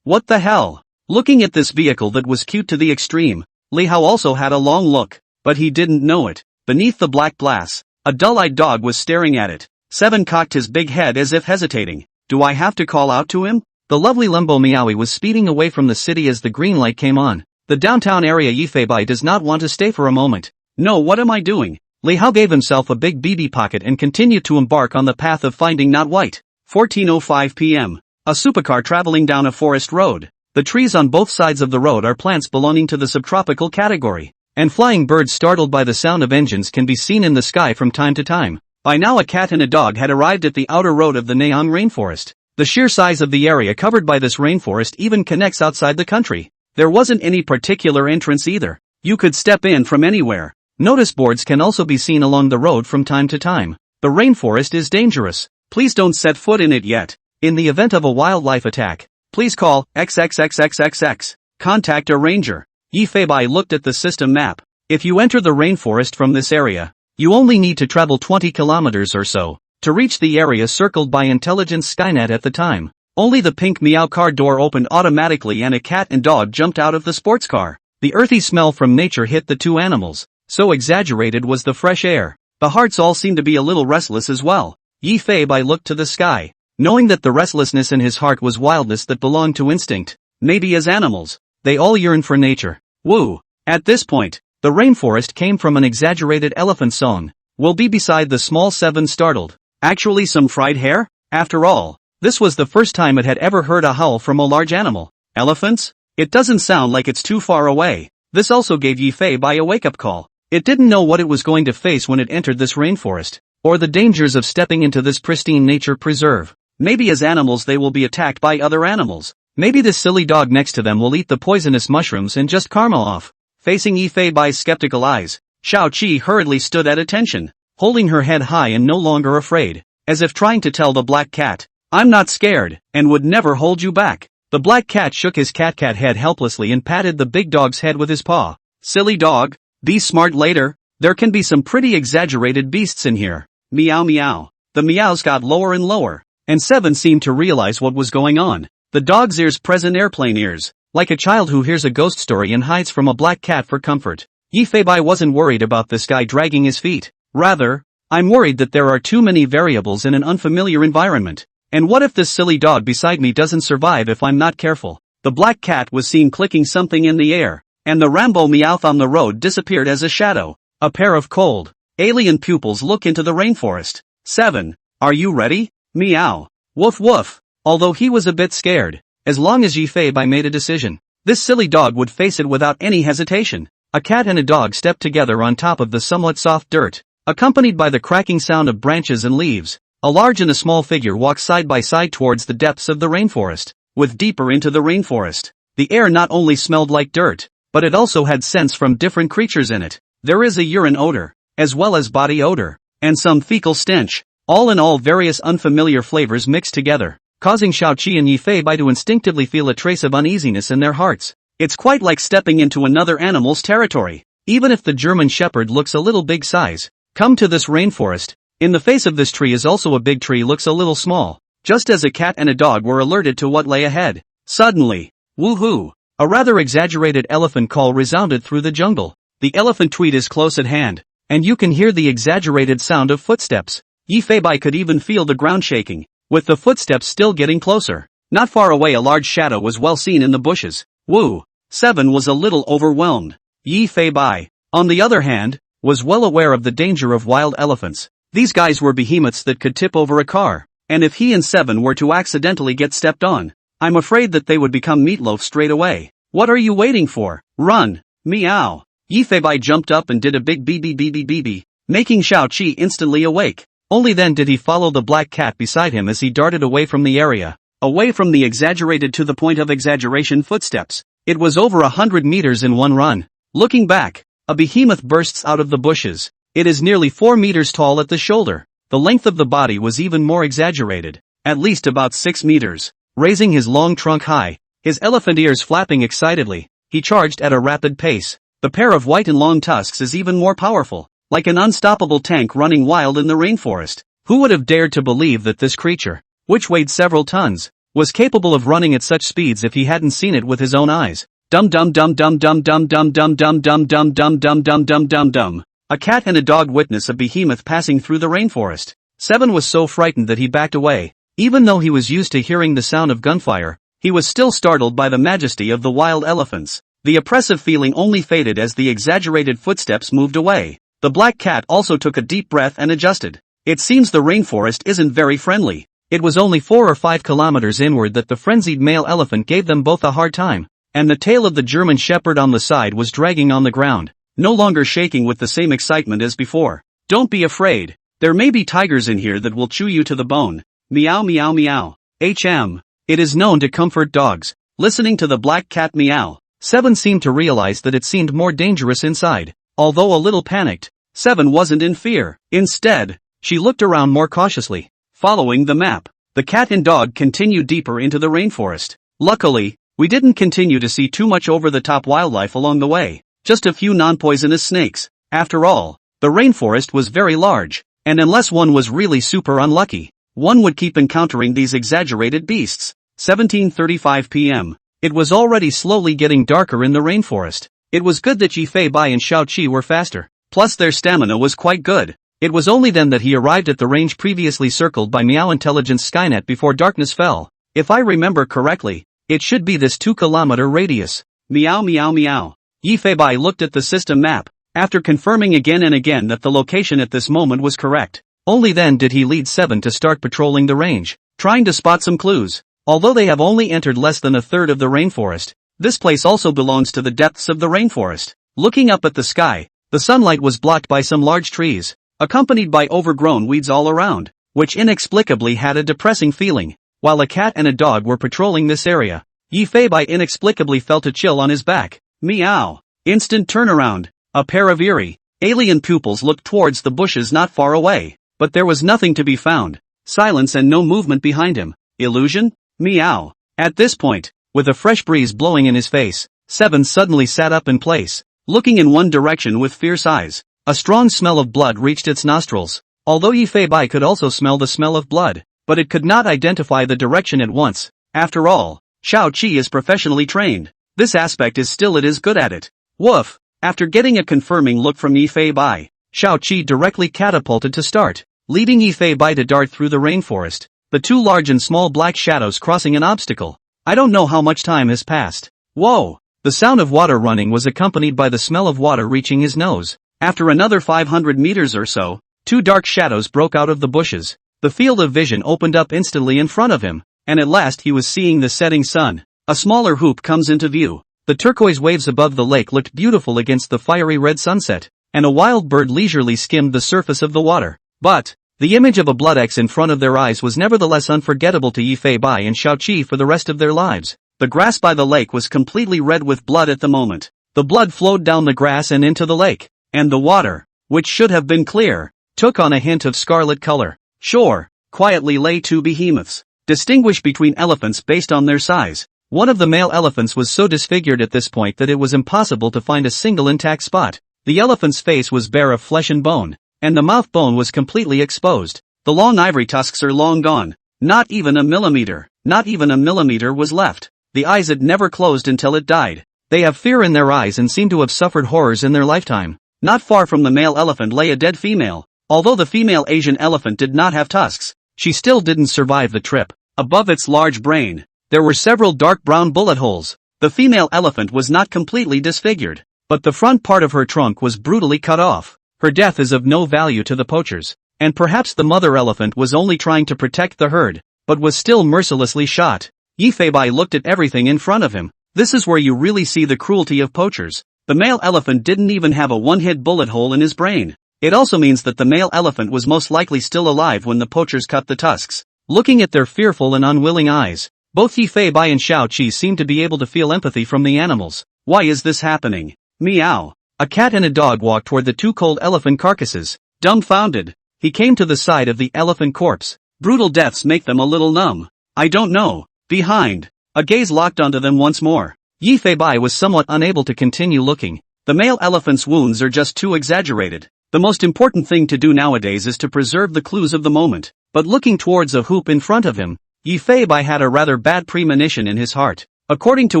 [SPEAKER 1] What the hell? Looking at this vehicle that was cute to the extreme, Li Hao also had a long look, but he didn't know it. Beneath the black glass, a dull-eyed dog was staring at it. Seven cocked his big head as if hesitating. Do I have to call out to him? The lovely Lumbo Meowie was speeding away from the city as the green light came on. The downtown area. Yi Fei Bai does not want to stay for a moment. No, what am I doing? Li Hao gave himself a big BB pocket and continued to embark on the path of finding Not White. 14:05 p.m. A supercar traveling down a forest road. The trees on both sides of the road are plants belonging to the subtropical category, and flying birds startled by the sound of engines can be seen in the sky from time to time. By now a cat and a dog had arrived at the outer road of the Nayang rainforest. The sheer size of the area covered by this rainforest even connects outside the country. There wasn't any particular entrance either. You could step in from anywhere. Notice boards can also be seen along the road from time to time. The rainforest is dangerous. Please don't set foot in it yet. In the event of a wildlife attack, please call XXXXXX. Contact a ranger. Yi Fei Bai looked at the system map. If you enter the rainforest from this area, you only need to travel 20 kilometers or so to reach the area circled by Intelligence Skynet at the time. Only the pink Meow car door opened automatically and a cat and dog jumped out of the sports car. The earthy smell from nature hit the two animals. So exaggerated was the fresh air. The hearts all seemed to be a little restless as well. Yi Fei Bai looked to the sky, knowing that the restlessness in his heart was wildness that belonged to instinct. Maybe as animals, they all yearn for nature. Woo! At this point, the rainforest came from an exaggerated elephant song. Will be beside the small seven startled. Actually some fried hare? After all, this was the first time it had ever heard a howl from a large animal. Elephants? It doesn't sound like it's too far away. This also gave Yi Fei Bai a wake-up call. It didn't know what it was going to face when it entered this rainforest, or the dangers of stepping into this pristine nature preserve. Maybe as animals they will be attacked by other animals. Maybe this silly dog next to them will eat the poisonous mushrooms and just caramel off. Facing Yifei-bai's skeptical eyes, Xiao-Qi hurriedly stood at attention, holding her head high and no longer afraid, as if trying to tell the black cat, "I'm not scared, and would never hold you back." The black cat shook his cat head helplessly and patted the big dog's head with his paw. "Silly dog, be smart later, there can be some pretty exaggerated beasts in here." Meow meow. The meows got lower and lower, and Seven seemed to realize what was going on. The dog's ears present airplane ears, like a child who hears a ghost story and hides from a black cat for comfort. Yifei-bai wasn't worried about this guy dragging his feet. Rather, "I'm worried that there are too many variables in an unfamiliar environment. And what if this silly dog beside me doesn't survive if I'm not careful?" The black cat was seen clicking something in the air, and the Rambo Meowth on the road disappeared as a shadow. A pair of cold, alien pupils look into the rainforest. "Seven, are you ready?" Meow. Woof woof. Although he was a bit scared, as long as Yifei-bai made a decision, this silly dog would face it without any hesitation. A cat and a dog stepped together on top of the somewhat soft dirt, accompanied by the cracking sound of branches and leaves. A large and a small figure walked side by side towards the depths of the rainforest. With deeper into the rainforest, the air not only smelled like dirt, but it also had scents from different creatures in it. There is a urine odor, as well as body odor, and some fecal stench. All in all, various unfamiliar flavors mixed together, causing Xiao-Qi and Yifei-bai to instinctively feel a trace of uneasiness in their hearts. It's quite like stepping into another animal's territory, even if the German Shepherd looks a little big size. Come to this rainforest. In the face of this tree is also a big tree looks a little small, just as a cat and a dog were alerted to what lay ahead. Suddenly, woohoo! A rather exaggerated elephant call resounded through the jungle. The elephant tweet is close at hand, and you can hear the exaggerated sound of footsteps. Yifei-bai could even feel the ground shaking, with the footsteps still getting closer. Not far away a large shadow was well seen in the bushes. Woo! Seven was a little overwhelmed. Yifei-bai, on the other hand, was well aware of the danger of wild elephants. These guys were behemoths that could tip over a car, and if he and Seven were to accidentally get stepped on, I'm afraid that they would become meatloaf straight away. What are you waiting for? Run! Meow! Yifei-bai jumped up and did a big bb, making Xiao-Qi instantly awake. Only then did he follow the black cat beside him as he darted away from the area, away from the exaggerated to the point of exaggeration footsteps. It was over 100 meters in one run. Looking back, a behemoth bursts out of the bushes. It is nearly 4 meters tall at the shoulder. The length of the body was even more exaggerated, at least about 6 meters. Raising his long trunk high, his elephant ears flapping excitedly, he charged at a rapid pace. The pair of white and long tusks is even more powerful, like an unstoppable tank running wild in the rainforest. Who would have dared to believe that this creature, which weighed several tons, was capable of running at such speeds if he hadn't seen it with his own eyes? Dum dum dum dum dum dum dum dum dum dum dum dum dum dum dum dum dum. A cat and a dog witness a behemoth passing through the rainforest. Seven was so frightened that he backed away. Even though he was used to hearing the sound of gunfire, he was still startled by the majesty of the wild elephants. The oppressive feeling only faded as the exaggerated footsteps moved away. The black cat also took a deep breath and adjusted. It seems the rainforest isn't very friendly. It was only 4 or 5 kilometers inward that the frenzied male elephant gave them both a hard time, and the tail of the German Shepherd on the side was dragging on the ground, no longer shaking with the same excitement as before. Don't be afraid. There may be tigers in here that will chew you to the bone. Meow meow meow. It is known to comfort dogs. Listening to the black cat meow, Seven seemed to realize that it seemed more dangerous inside. Although a little panicked, Seven wasn't in fear. Instead, she looked around more cautiously. Following the map, the cat and dog continued deeper into the rainforest. Luckily, we didn't continue to see too much over-the-top wildlife along the way. Just a few non-poisonous snakes. After all, the rainforest was very large, and unless one was really super unlucky, one would keep encountering these exaggerated beasts. 17:35 p.m. It was already slowly getting darker in the rainforest. It was good that Yifei-bai and Xiao-Qi were faster, plus their stamina was quite good. It was only then that he arrived at the range previously circled by Meow Intelligence Skynet before darkness fell. If I remember correctly, it should be this 2-kilometer radius. Meow meow meow. Yifei-bai looked at the system map, after confirming again and again that the location at this moment was correct. Only then did he lead Seven to start patrolling the range, trying to spot some clues. Although they have only entered less than a third of the rainforest, this place also belongs to the depths of the rainforest. Looking up at the sky, the sunlight was blocked by some large trees, accompanied by overgrown weeds all around, which inexplicably had a depressing feeling. While a cat and a dog were patrolling this area, Yi Fei inexplicably felt a chill on his back. Meow. Instant turnaround. A pair of eerie, alien pupils looked towards the bushes not far away, but there was nothing to be found. Silence and no movement behind him. Illusion? Meow. At this point, with a fresh breeze blowing in his face, Seven suddenly sat up in place, looking in one direction with fierce eyes. A strong smell of blood reached its nostrils. Although Yi Fei could also smell the smell of blood, but it could not identify the direction at once. After all, Xiao Qi is professionally trained. This aspect is still it is good at it. Woof! After getting a confirming look from Yi Fei, Xiao Qi directly catapulted to start, leading Yi Fei to dart through the rainforest, the two large and small black shadows crossing an obstacle. I don't know how much time has passed. Whoa! The sound of water running was accompanied by the smell of water reaching his nose. After another 500 meters or so, two dark shadows broke out of the bushes. The field of vision opened up instantly in front of him, and at last he was seeing the setting sun. A smaller hoop comes into view. The turquoise waves above the lake looked beautiful against the fiery red sunset, and a wild bird leisurely skimmed the surface of the water. But the image of a blood X in front of their eyes was nevertheless unforgettable to Yi Fei and Xiao Qi for the rest of their lives. The grass by the lake was completely red with blood at the moment. The blood flowed down the grass and into the lake, and the water, which should have been clear, took on a hint of scarlet color. Sure, quietly lay two behemoths, distinguished between elephants based on their size. One of the male elephants was so disfigured at this point that it was impossible to find a single intact spot. The elephant's face was bare of flesh and bone, and the mouth bone was completely exposed. The long ivory tusks are long gone. Not even a millimeter was left. The eyes had never closed until it died. They have fear in their eyes and seem to have suffered horrors in their lifetime. Not far from the male elephant lay a dead female. Although the female Asian elephant did not have tusks, she still didn't survive the trip. Above its large brain, there were several dark brown bullet holes. The female elephant was not completely disfigured, but the front part of her trunk was brutally cut off. Her death is of no value to the poachers, and perhaps the mother elephant was only trying to protect the herd, but was still mercilessly shot. Yi Fei looked at everything in front of him. This is where you really see the cruelty of poachers. The male elephant didn't even have a one-hit bullet hole in his brain. It also means that the male elephant was most likely still alive when the poachers cut the tusks. Looking at their fearful and unwilling eyes, both Yi Fei and Xiao Qi seemed to be able to feel empathy from the animals. Why is this happening? Meow. A cat and a dog walked toward the two cold elephant carcasses. Dumbfounded, he came to the side of the elephant corpse. Brutal deaths make them a little numb. I don't know. Behind. A gaze locked onto them once more. Yi Fei was somewhat unable to continue looking. The male elephant's wounds are just too exaggerated. The most important thing to do nowadays is to preserve the clues of the moment. But looking towards a hoop in front of him, Yi Fei had a rather bad premonition in his heart. According to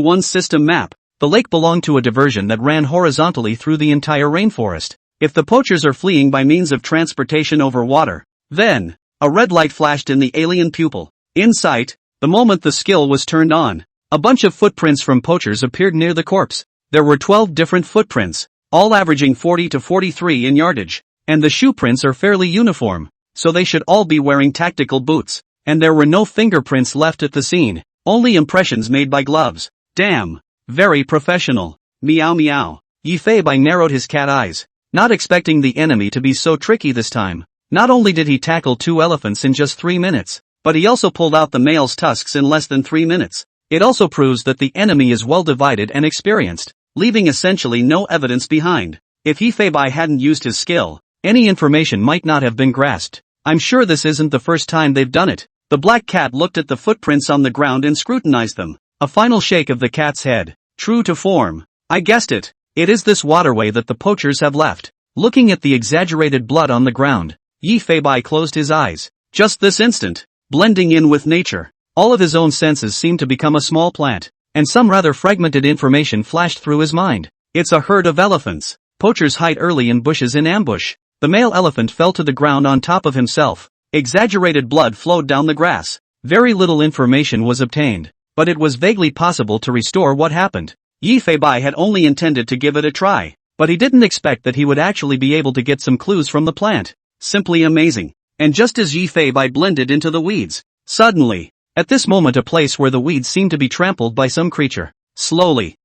[SPEAKER 1] one system map, the lake belonged to a diversion that ran horizontally through the entire rainforest. If the poachers are fleeing by means of transportation over water, then a red light flashed in the alien pupil. In sight, the moment the skill was turned on, a bunch of footprints from poachers appeared near the corpse. There were 12 different footprints, all averaging 40 to 43 in yardage, and the shoe prints are fairly uniform, so they should all be wearing tactical boots, and there were no fingerprints left at the scene, only impressions made by gloves. Damn. Very professional. Meow meow. Yi Fei narrowed his cat eyes, not expecting the enemy to be so tricky this time. Not only did he tackle two elephants in just 3 minutes, but he also pulled out the male's tusks in less than 3 minutes. It also proves that the enemy is well divided and experienced, leaving essentially no evidence behind. If Yi Fei hadn't used his skill, any information might not have been grasped. I'm sure this isn't the first time they've done it. The black cat looked at the footprints on the ground and scrutinized them. A final shake of the cat's head. True to form. I guessed it. It is this waterway that the poachers have left. Looking at the exaggerated blood on the ground, Yi Fei closed his eyes. Just this instant, blending in with nature, all of his own senses seemed to become a small plant, and some rather fragmented information flashed through his mind. It's a herd of elephants. Poachers hide early in bushes in ambush. The male elephant fell to the ground on top of himself. Exaggerated blood flowed down the grass. Very little information was obtained, but it was vaguely possible to restore what happened. Yi Fei had only intended to give it a try, but he didn't expect that he would actually be able to get some clues from the plant. Simply amazing. And just as Yi Fei blended into the weeds, suddenly, at this moment a place where the weeds seemed to be trampled by some creature, slowly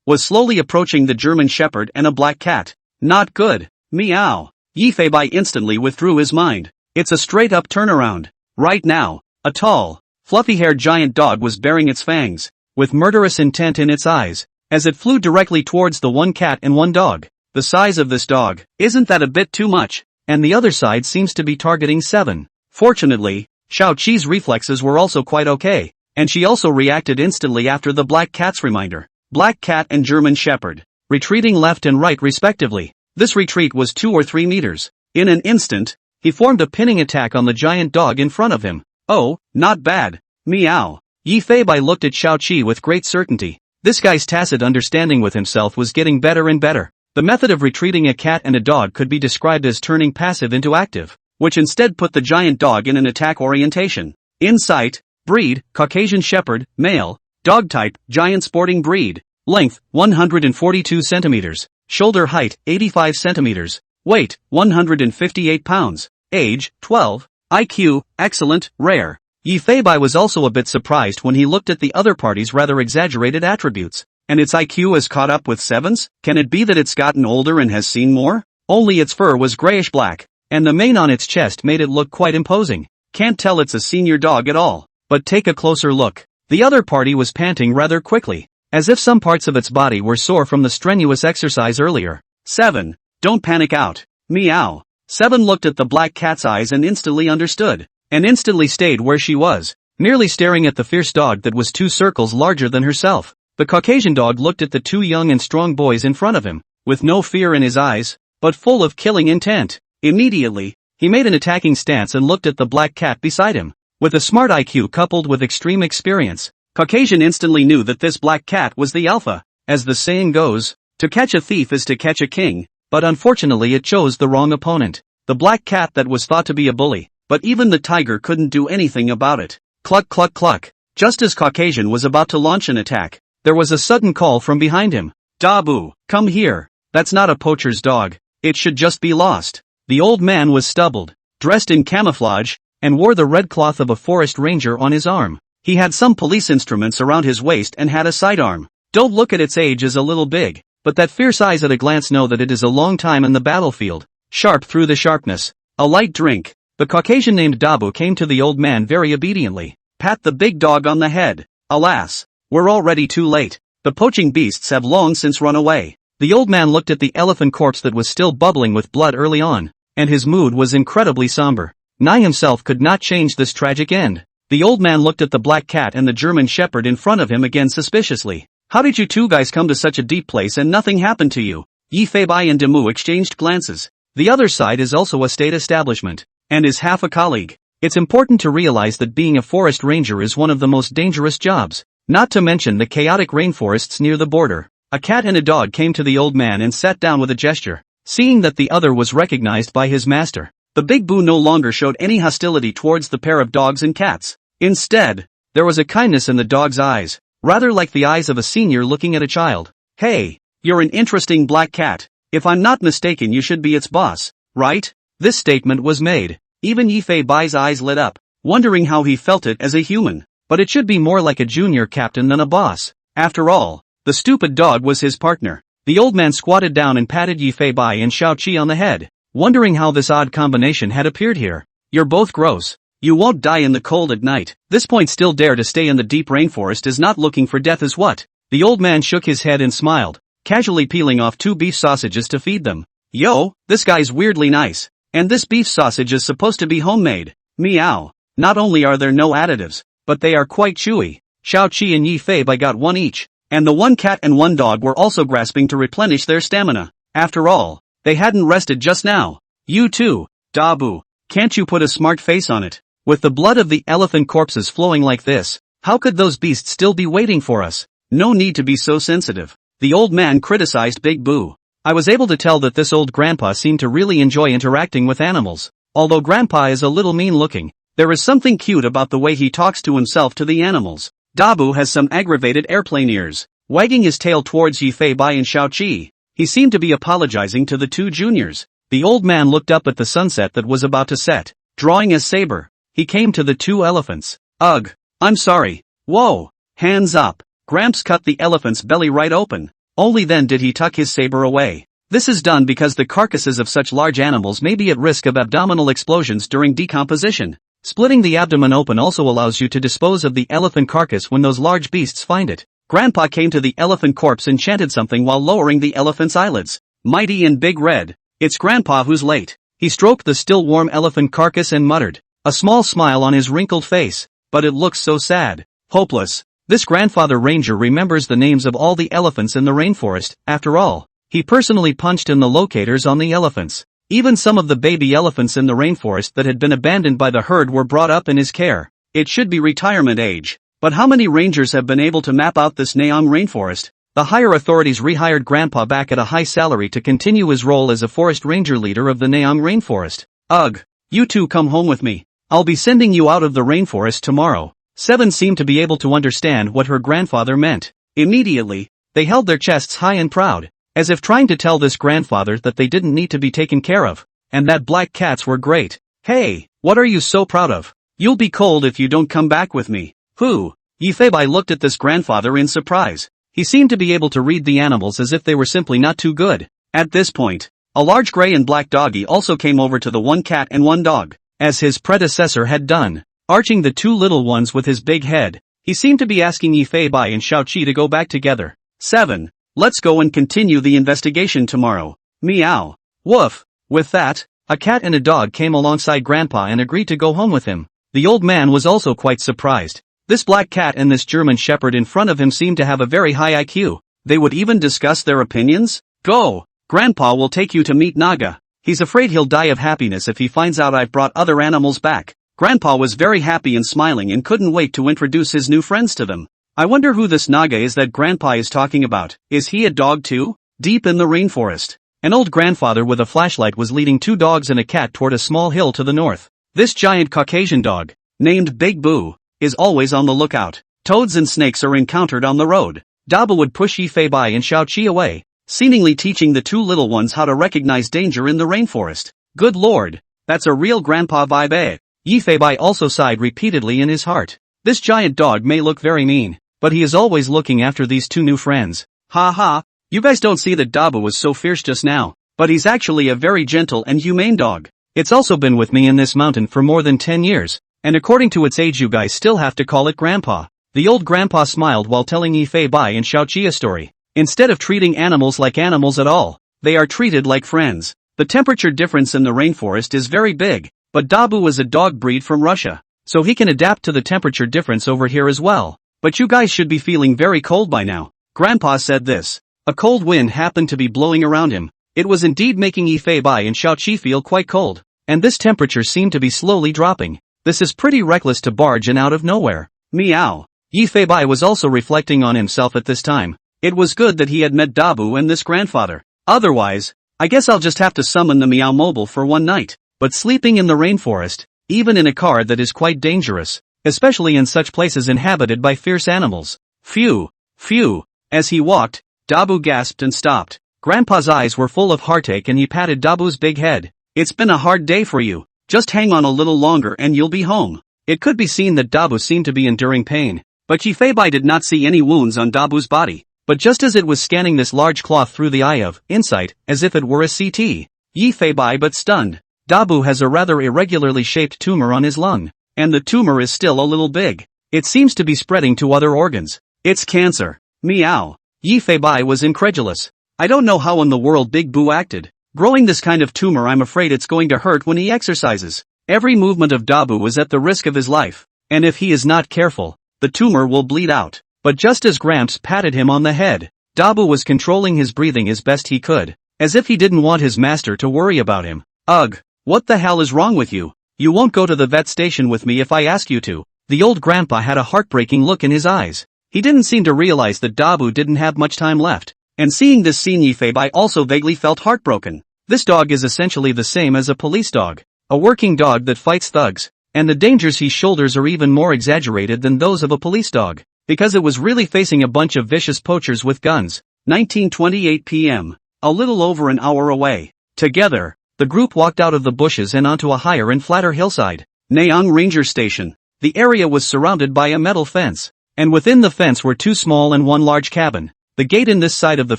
[SPEAKER 1] approaching the German shepherd and a black cat. Not good. Meow. Yi Fei instantly withdrew his mind. It's a straight-up turnaround. Right now, a tall, fluffy-haired giant dog was baring its fangs. with murderous intent in its eyes, as it flew directly towards the one cat and one dog. The size of this dog, isn't that a bit too much? And the other side seems to be targeting 7. Fortunately, Xiao-Chi's reflexes were also quite okay, and she also reacted instantly after the black cat's reminder. Black cat and German shepherd, retreating left and right respectively. This retreat was 2 or 3 meters. In an instant, he formed a pinning attack on the giant dog in front of him. Oh, not bad. Meow. Yi Feibai looked at Xiao-Chi with great certainty. This guy's tacit understanding with himself was getting better and better. The method of retreating a cat and a dog could be described as turning passive into active, which instead put the giant dog in an attack orientation. Insight, breed, Caucasian Shepherd, male, dog type, giant sporting breed, length, 142 centimeters, shoulder height, 85 centimeters, weight, 158 pounds, age, 12, IQ, excellent, rare. Yi Feibai was also a bit surprised when he looked at the other party's rather exaggerated attributes. And its IQ has caught up with 7's? Can it be that it's gotten older and has seen more? Only its fur was grayish-black, and the mane on its chest made it look quite imposing. Can't tell it's a senior dog at all. But take a closer look. The other party was panting rather quickly, as if some parts of its body were sore from the strenuous exercise earlier. 7. Don't panic out. Meow. 7 looked at the black cat's eyes and instantly understood, and instantly stayed where she was, merely staring at the fierce dog that was 2 circles larger than herself. The Caucasian dog looked at the 2 young and strong boys in front of him, with no fear in his eyes, but full of killing intent. Immediately, he made an attacking stance and looked at the black cat beside him. With a smart IQ coupled with extreme experience, Caucasian instantly knew that this black cat was the alpha. As the saying goes, to catch a thief is to catch a king, but unfortunately it chose the wrong opponent. The black cat that was thought to be a bully, but even the tiger couldn't do anything about it. Cluck cluck cluck. Just as Caucasian was about to launch an attack, there was a sudden call from behind him. Dabu, come here. That's not a poacher's dog. It should just be lost. The old man was stubbled, dressed in camouflage, and wore the red cloth of a forest ranger on his arm. He had some police instruments around his waist and had a sidearm. Don't look at its age as a little big, but that fierce eyes at a glance know that it is a long time in the battlefield. Sharp through the sharpness. A light drink. The Caucasian named Dabu came to the old man very obediently. Pat the big dog on the head. Alas, we're already too late. The poaching beasts have long since run away. The old man looked at the elephant corpse that was still bubbling with blood early on, and his mood was incredibly somber. Nai himself could not change this tragic end. The old man looked at the black cat and the German shepherd in front of him again suspiciously. How did you 2 guys come to such a deep place and nothing happened to you? Yi Feibai and Demu exchanged glances. The other side is also a state establishment, and is half a colleague. It's important to realize that being a forest ranger is one of the most dangerous jobs. Not to mention the chaotic rainforests near the border. A cat and a dog came to the old man and sat down with a gesture, seeing that the other was recognized by his master. The big Boo no longer showed any hostility towards the pair of dogs and cats. Instead, there was a kindness in the dog's eyes, rather like the eyes of a senior looking at a child. Hey, you're an interesting black cat. If I'm not mistaken, you should be its boss, right? This statement was made. Even Yi Feibai's eyes lit up, wondering how he felt it as a human. But it should be more like a junior captain than a boss. After all, the stupid dog was his partner. The old man squatted down and patted Yi Feibai and Xiao-Chi on the head, wondering how this odd combination had appeared here. You're both gross. You won't die in the cold at night. This point still dare to stay in the deep rainforest is not looking for death is what? The old man shook his head and smiled, casually peeling off 2 beef sausages to feed them. Yo, this guy's weirdly nice. And this beef sausage is supposed to be homemade. Meow. Not only are there no additives, but they are quite chewy. Xiao-Chi and Yi Feibai got 1 each, and the 1 cat and 1 dog were also grasping to replenish their stamina. After all, they hadn't rested just now. You too, Dabu. Can't you put a smart face on it? With the blood of the elephant corpses flowing like this, how could those beasts still be waiting for us? No need to be so sensitive. The old man criticized Big Boo. I was able to tell that this old grandpa seemed to really enjoy interacting with animals. Although grandpa is a little mean looking, there is something cute about the way he talks to himself to the animals. Dabu has some aggravated airplane ears. Wagging his tail towards Yi Feibai and Xiao-Chi, he seemed to be apologizing to the 2 juniors. The old man looked up at the sunset that was about to set. Drawing a saber, he came to the 2 elephants. Ugh, I'm sorry. Whoa, hands up. Gramps cut the elephant's belly right open. Only then did he tuck his saber away. This is done because the carcasses of such large animals may be at risk of abdominal explosions during decomposition. Splitting the abdomen open also allows you to dispose of the elephant carcass when those large beasts find it. Grandpa came to the elephant corpse and chanted something while lowering the elephant's eyelids. Mighty and Big Red. It's Grandpa who's late. He stroked the still warm elephant carcass and muttered, a small smile on his wrinkled face, but it looks so sad. Hopeless. This grandfather ranger remembers the names of all the elephants in the rainforest. After all, he personally punched in the locators on the elephants. Even some of the baby elephants in the rainforest that had been abandoned by the herd were brought up in his care. It should be retirement age. But how many rangers have been able to map out this Neong rainforest? The higher authorities rehired Grandpa back at a high salary to continue his role as a forest ranger leader of the Neong rainforest. Ugh. You two come home with me. I'll be sending you out of the rainforest tomorrow. Seven seemed to be able to understand what her grandfather meant. Immediately, they held their chests high and proud, as if trying to tell this grandfather that they didn't need to be taken care of, and that black cats were great. Hey, what are you so proud of? You'll be cold if you don't come back with me. Who? Yifeibai looked at this grandfather in surprise. He seemed to be able to read the animals as if they were simply not too good. At this point, a large gray and black doggy also came over to the one cat and one dog, as his predecessor had done. Arching the two little ones with his big head, he seemed to be asking Yifeibai and Xiaoqi to go back together. 7. Let's go and continue the investigation tomorrow. Meow. Woof. With that, a cat and a dog came alongside Grandpa and agreed to go home with him. The old man was also quite surprised. This black cat and this German shepherd in front of him seemed to have a very high IQ. They would even discuss their opinions? Go! Grandpa will take you to meet Naga. He's afraid he'll die of happiness if he finds out I've brought other animals back. Grandpa was very happy and smiling and couldn't wait to introduce his new friends to them. I wonder who this Naga is that Grandpa is talking about. Is he a dog too? Deep in the rainforest, an old grandfather with a flashlight was leading two dogs and a cat toward a small hill to the north. This giant Caucasian dog, named Big Boo, is always on the lookout. Toads and snakes are encountered on the road. Daba would push Yifeibai and Xiaoqi away, seemingly teaching the two little ones how to recognize danger in the rainforest. Good lord, that's a real grandpa vibe, eh? Yifeibai also sighed repeatedly in his heart. This giant dog may look very mean, but he is always looking after these two new friends. Ha ha, you guys don't see that Daba was so fierce just now, but he's actually a very gentle and humane dog. It's also been with me in this mountain for more than 10 years, and according to its age you guys still have to call it grandpa. The old grandpa smiled while telling Yifeibai and Xiaoqi a story. Instead of treating animals like animals at all, they are treated like friends. The temperature difference in the rainforest is very big, but Dabu is a dog breed from Russia, so he can adapt to the temperature difference over here as well. But you guys should be feeling very cold by now. Grandpa said this. A cold wind happened to be blowing around him. It was indeed making Yifeibai and Xiaoqi feel quite cold, and this temperature seemed to be slowly dropping. This is pretty reckless to barge in out of nowhere. Meow. Yifeibai was also reflecting on himself at this time. It was good that he had met Dabu and this grandfather. Otherwise, I guess I'll just have to summon the Meow Mobile for one night. But sleeping in the rainforest, even in a car, that is quite dangerous, especially in such places inhabited by fierce animals. Phew, phew. As he walked, Dabu gasped and stopped. Grandpa's eyes were full of heartache and he patted Dabu's big head. It's been a hard day for you. Just hang on a little longer and you'll be home. It could be seen that Dabu seemed to be enduring pain, but Yifeibai did not see any wounds on Dabu's body. But just as it was scanning this large cloth through the eye of insight, as if it were a CT, Yifeibai but stunned. Dabu has a rather irregularly shaped tumor on his lung, and the tumor is still a little big. It seems to be spreading to other organs. It's cancer. Meow. Yifeibai was incredulous. I don't know how in the world Big Boo acted. Growing this kind of tumor, I'm afraid it's going to hurt when he exercises. Every movement of Dabu was at the risk of his life, and if he is not careful, the tumor will bleed out. But just as Gramps patted him on the head, Dabu was controlling his breathing as best he could, as if he didn't want his master to worry about him. Ugh. What the hell is wrong with you? You won't go to the vet station with me if I ask you to. The old grandpa had a heartbreaking look in his eyes. He didn't seem to realize that Dabu didn't have much time left. And seeing this scene, Yifeibai also vaguely felt heartbroken. This dog is essentially the same as a police dog. A working dog that fights thugs. And the dangers he shoulders are even more exaggerated than those of a police dog. Because it was really facing a bunch of vicious poachers with guns. 19:28 p.m. A little over an hour away. Together, the group walked out of the bushes and onto a higher and flatter hillside. Neong Ranger Station. The area was surrounded by a metal fence, and within the fence were two small and one large cabin. The gate in this side of the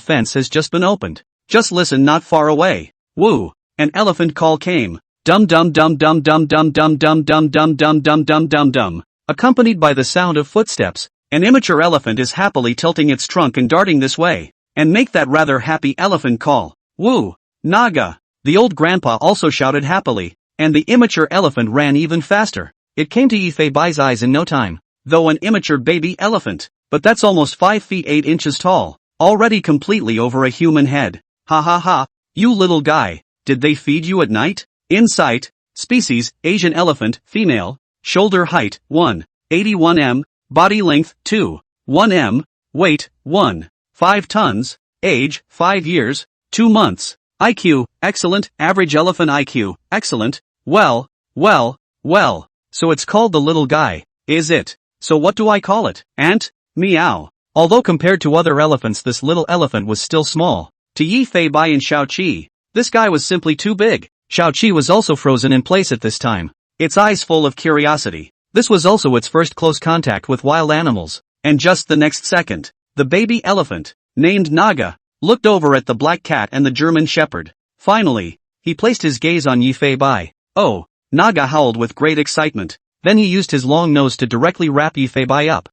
[SPEAKER 1] fence has just been opened. Just listen, not far away. Woo! An elephant call came. Dum dum dum dum dum dum dum dum dum dum dum dum dum dum dum. Accompanied by the sound of footsteps, an immature elephant is happily tilting its trunk and darting this way, and make that rather happy elephant call. Woo! Naga! The old grandpa also shouted happily, and the immature elephant ran even faster. It came to Yifei Bai's eyes in no time, though an immature baby elephant, but that's almost 5 feet 8 inches tall, already completely over a human head. Ha ha ha, you little guy, did they feed you at night? Insight, species, Asian elephant, female, shoulder height, 1.81 m, body length, 2.1 m, weight, 1.5 tons, age, 5 years, 2 months, IQ, excellent, average elephant IQ, excellent, well, so it's called the little guy, is it? So what do I call it? Ant? Meow. Although compared to other elephants this little elephant was still small. To Yifei Bai and Xiaoqi, this guy was simply too big. Xiaoqi was also frozen in place at this time, its eyes full of curiosity. This was also its first close contact with wild animals, and just the next second, the baby elephant, named Naga, looked over at the black cat and the German shepherd. Finally, he placed his gaze on Yifei Bai. Oh, Naga howled with great excitement. Then he used his long nose to directly wrap Yifei Bai up.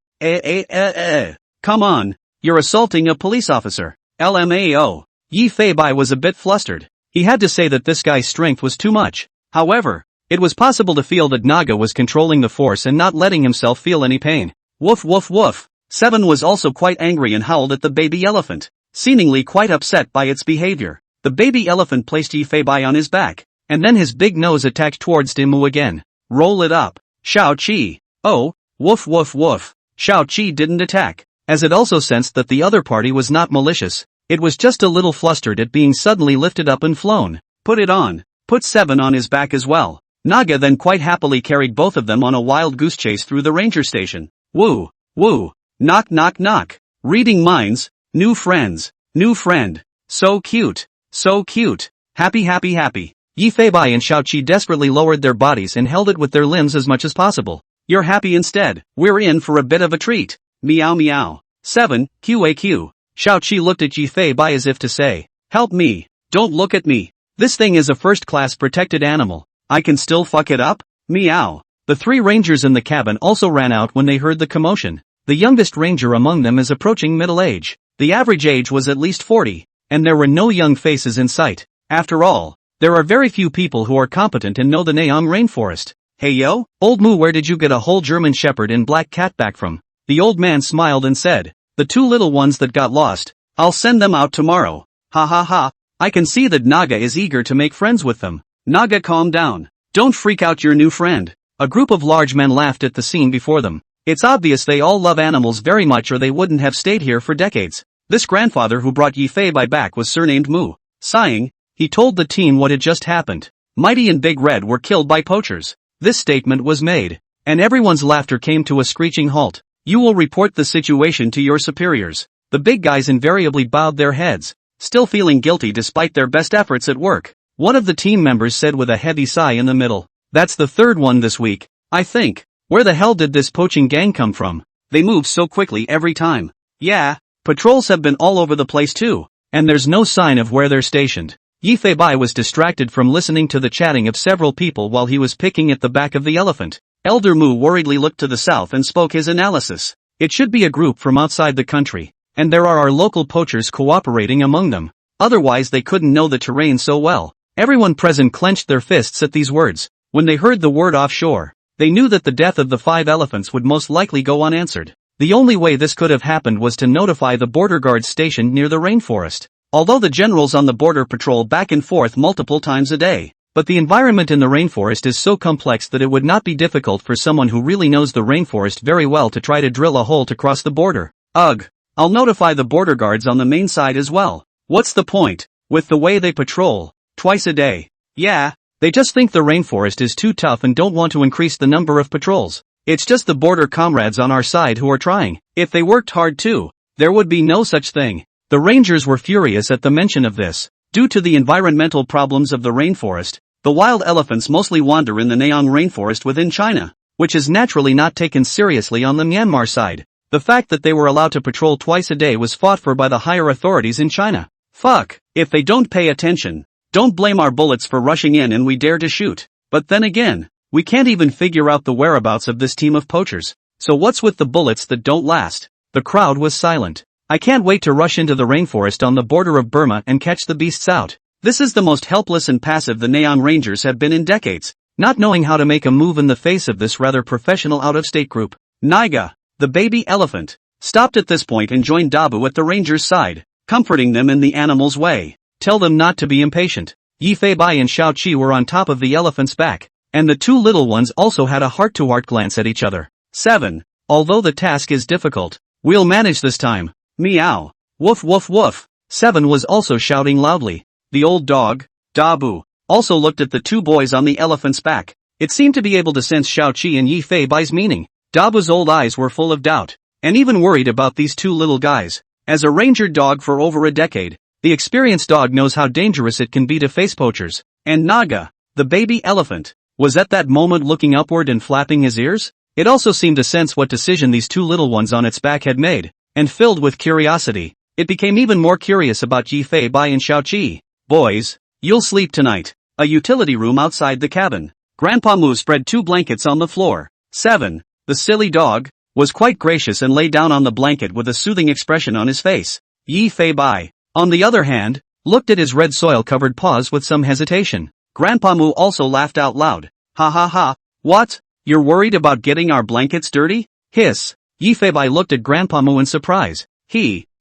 [SPEAKER 1] Come on, you're assaulting a police officer. LMAO. Yifei Bai was a bit flustered. He had to say that this guy's strength was too much. However, it was possible to feel that Naga was controlling the force and not letting himself feel any pain. Woof woof woof. Seven was also quite angry and howled at the baby elephant, seemingly quite upset by its behavior. The baby elephant placed Yifei Bai on his back, and then his big nose attacked towards Dimu again. Roll it up. Xiaoqi. Oh, woof woof woof. Xiaoqi didn't attack, as it also sensed that the other party was not malicious. It was just a little flustered at being suddenly lifted up and flown. Put it on. Put Seven on his back as well. Naga then quite happily carried both of them on a wild goose chase through the ranger station. Woo, woo, knock knock knock. Reading minds, new friends, new friend. So cute, so cute. Happy happy happy. Yifei Bai and Xiaoqi desperately lowered their bodies and held it with their limbs as much as possible. You're happy instead. We're in for a bit of a treat. Meow meow. 7, QAQ. Xiaoqi looked at Yifei Bai as if to say, help me, don't look at me. This thing is a first-class protected animal. I can still fuck it up? Meow. The 3 rangers in the cabin also ran out when they heard the commotion. The youngest ranger among them is approaching middle age. The average age was at least 40, and there were no young faces in sight. After all, there are very few people who are competent and know the Nayang rainforest. Hey yo, old Moo, where did you get a whole German shepherd and black cat back from? The old man smiled and said, the 2 little ones that got lost, I'll send them out tomorrow. Ha ha ha, I can see that Naga is eager to make friends with them. Naga, calm down. Don't freak out your new friend. A group of large men laughed at the scene before them. It's obvious they all love animals very much or they wouldn't have stayed here for decades. This grandfather who brought Yifei Bai back was surnamed Moo. Sighing, he told the team what had just happened. Mighty and Big Red were killed by poachers. This statement was made, and everyone's laughter came to a screeching halt. You will report the situation to your superiors. The big guys invariably bowed their heads, still feeling guilty despite their best efforts at work. One of the team members said with a heavy sigh in the middle, that's the 3rd one this week, I think. Where the hell did this poaching gang come from? They move so quickly every time. Yeah, patrols have been all over the place too, and there's no sign of where they're stationed. Yifei Bai was distracted from listening to the chatting of several people while he was picking at the back of the elephant. Elder Moo worriedly looked to the south and spoke his analysis. It should be a group from outside the country, and there are our local poachers cooperating among them. Otherwise they couldn't know the terrain so well. Everyone present clenched their fists at these words. When they heard the word offshore, they knew that the death of the 5 elephants would most likely go unanswered. The only way this could have happened was to notify the border guards stationed near the rainforest. Although the generals on the border patrol back and forth multiple times a day, but the environment in the rainforest is so complex that it would not be difficult for someone who really knows the rainforest very well to try to drill a hole to cross the border. Ugh. I'll notify the border guards on the main side as well. What's the point? With the way they patrol, twice a day. Yeah, they just think the rainforest is too tough and don't want to increase the number of patrols. It's just the border comrades on our side who are trying. If they worked hard too, there would be no such thing. The rangers were furious at the mention of this. Due to the environmental problems of the rainforest, the wild elephants mostly wander in the Nayang rainforest within China, which is naturally not taken seriously on the Myanmar side. The fact that they were allowed to patrol twice a day was fought for by the higher authorities in China. Fuck, if they don't pay attention, Don't blame our bullets for rushing in and we dare to shoot. But then again, we can't even figure out the whereabouts of this team of poachers. So what's with the bullets that don't last? The crowd was silent. I can't wait to rush into the rainforest on the border of Burma and catch the beasts out. This is the most helpless and passive the Neon Rangers have been in decades, not knowing how to make a move in the face of this rather professional out-of-state group. Naiga, the baby elephant, stopped at this point and joined Dabu at the Rangers' side, comforting them in the animals' way. Tell them not to be impatient. Yi Fei Bai and Xiao Qi were on top of the elephant's back, and the two little ones also had a heart-to-heart glance at each other. 7. Although the task is difficult, we'll manage this time. Meow. Woof woof woof. 7 was also shouting loudly. The old dog, Dabu, also looked at the two boys on the elephant's back. It seemed to be able to sense Xiao Qi and Yi Fei Bai's meaning. Dabu's old eyes were full of doubt, and even worried about these two little guys. As a ranger dog for over a decade, the experienced dog knows how dangerous it can be to face poachers. And Naga, the baby elephant, was at that moment looking upward and flapping his ears. It also seemed to sense what decision these two little ones on its back had made, and filled with curiosity, it became even more curious about Yi Fei Bai and Xiao Qi. Boys, you'll sleep tonight. A utility room outside the cabin. Grandpa Mu spread 2 blankets on the floor. 7. The silly dog was quite gracious and lay down on the blanket with a soothing expression on his face. Yi Fei Bai, on the other hand, looked at his red soil-covered paws with some hesitation. Grandpa Mu also laughed out loud. Ha ha ha, what? You're worried about getting our blankets dirty? Hiss. Yi Fei Bai looked at Grandpa Mu in surprise.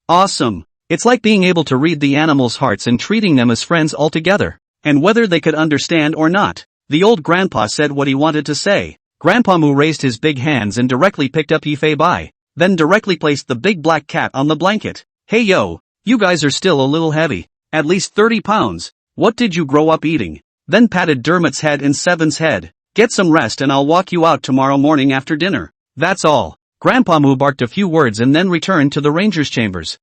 [SPEAKER 1] Awesome. It's like being able to read the animals' hearts and treating them as friends altogether. And whether they could understand or not, the old grandpa said what he wanted to say. Grandpa Mu raised his big hands and directly picked up Yi Fei Bai, then directly placed the big black cat on the blanket. Hey yo, you guys are still a little heavy. At least 30 pounds. What did you grow up eating? Then patted Dermot's head and Seven's head. Get some rest and I'll walk you out tomorrow morning after dinner. That's all. Grandpa Mu barked a few words and then returned to the ranger's chambers.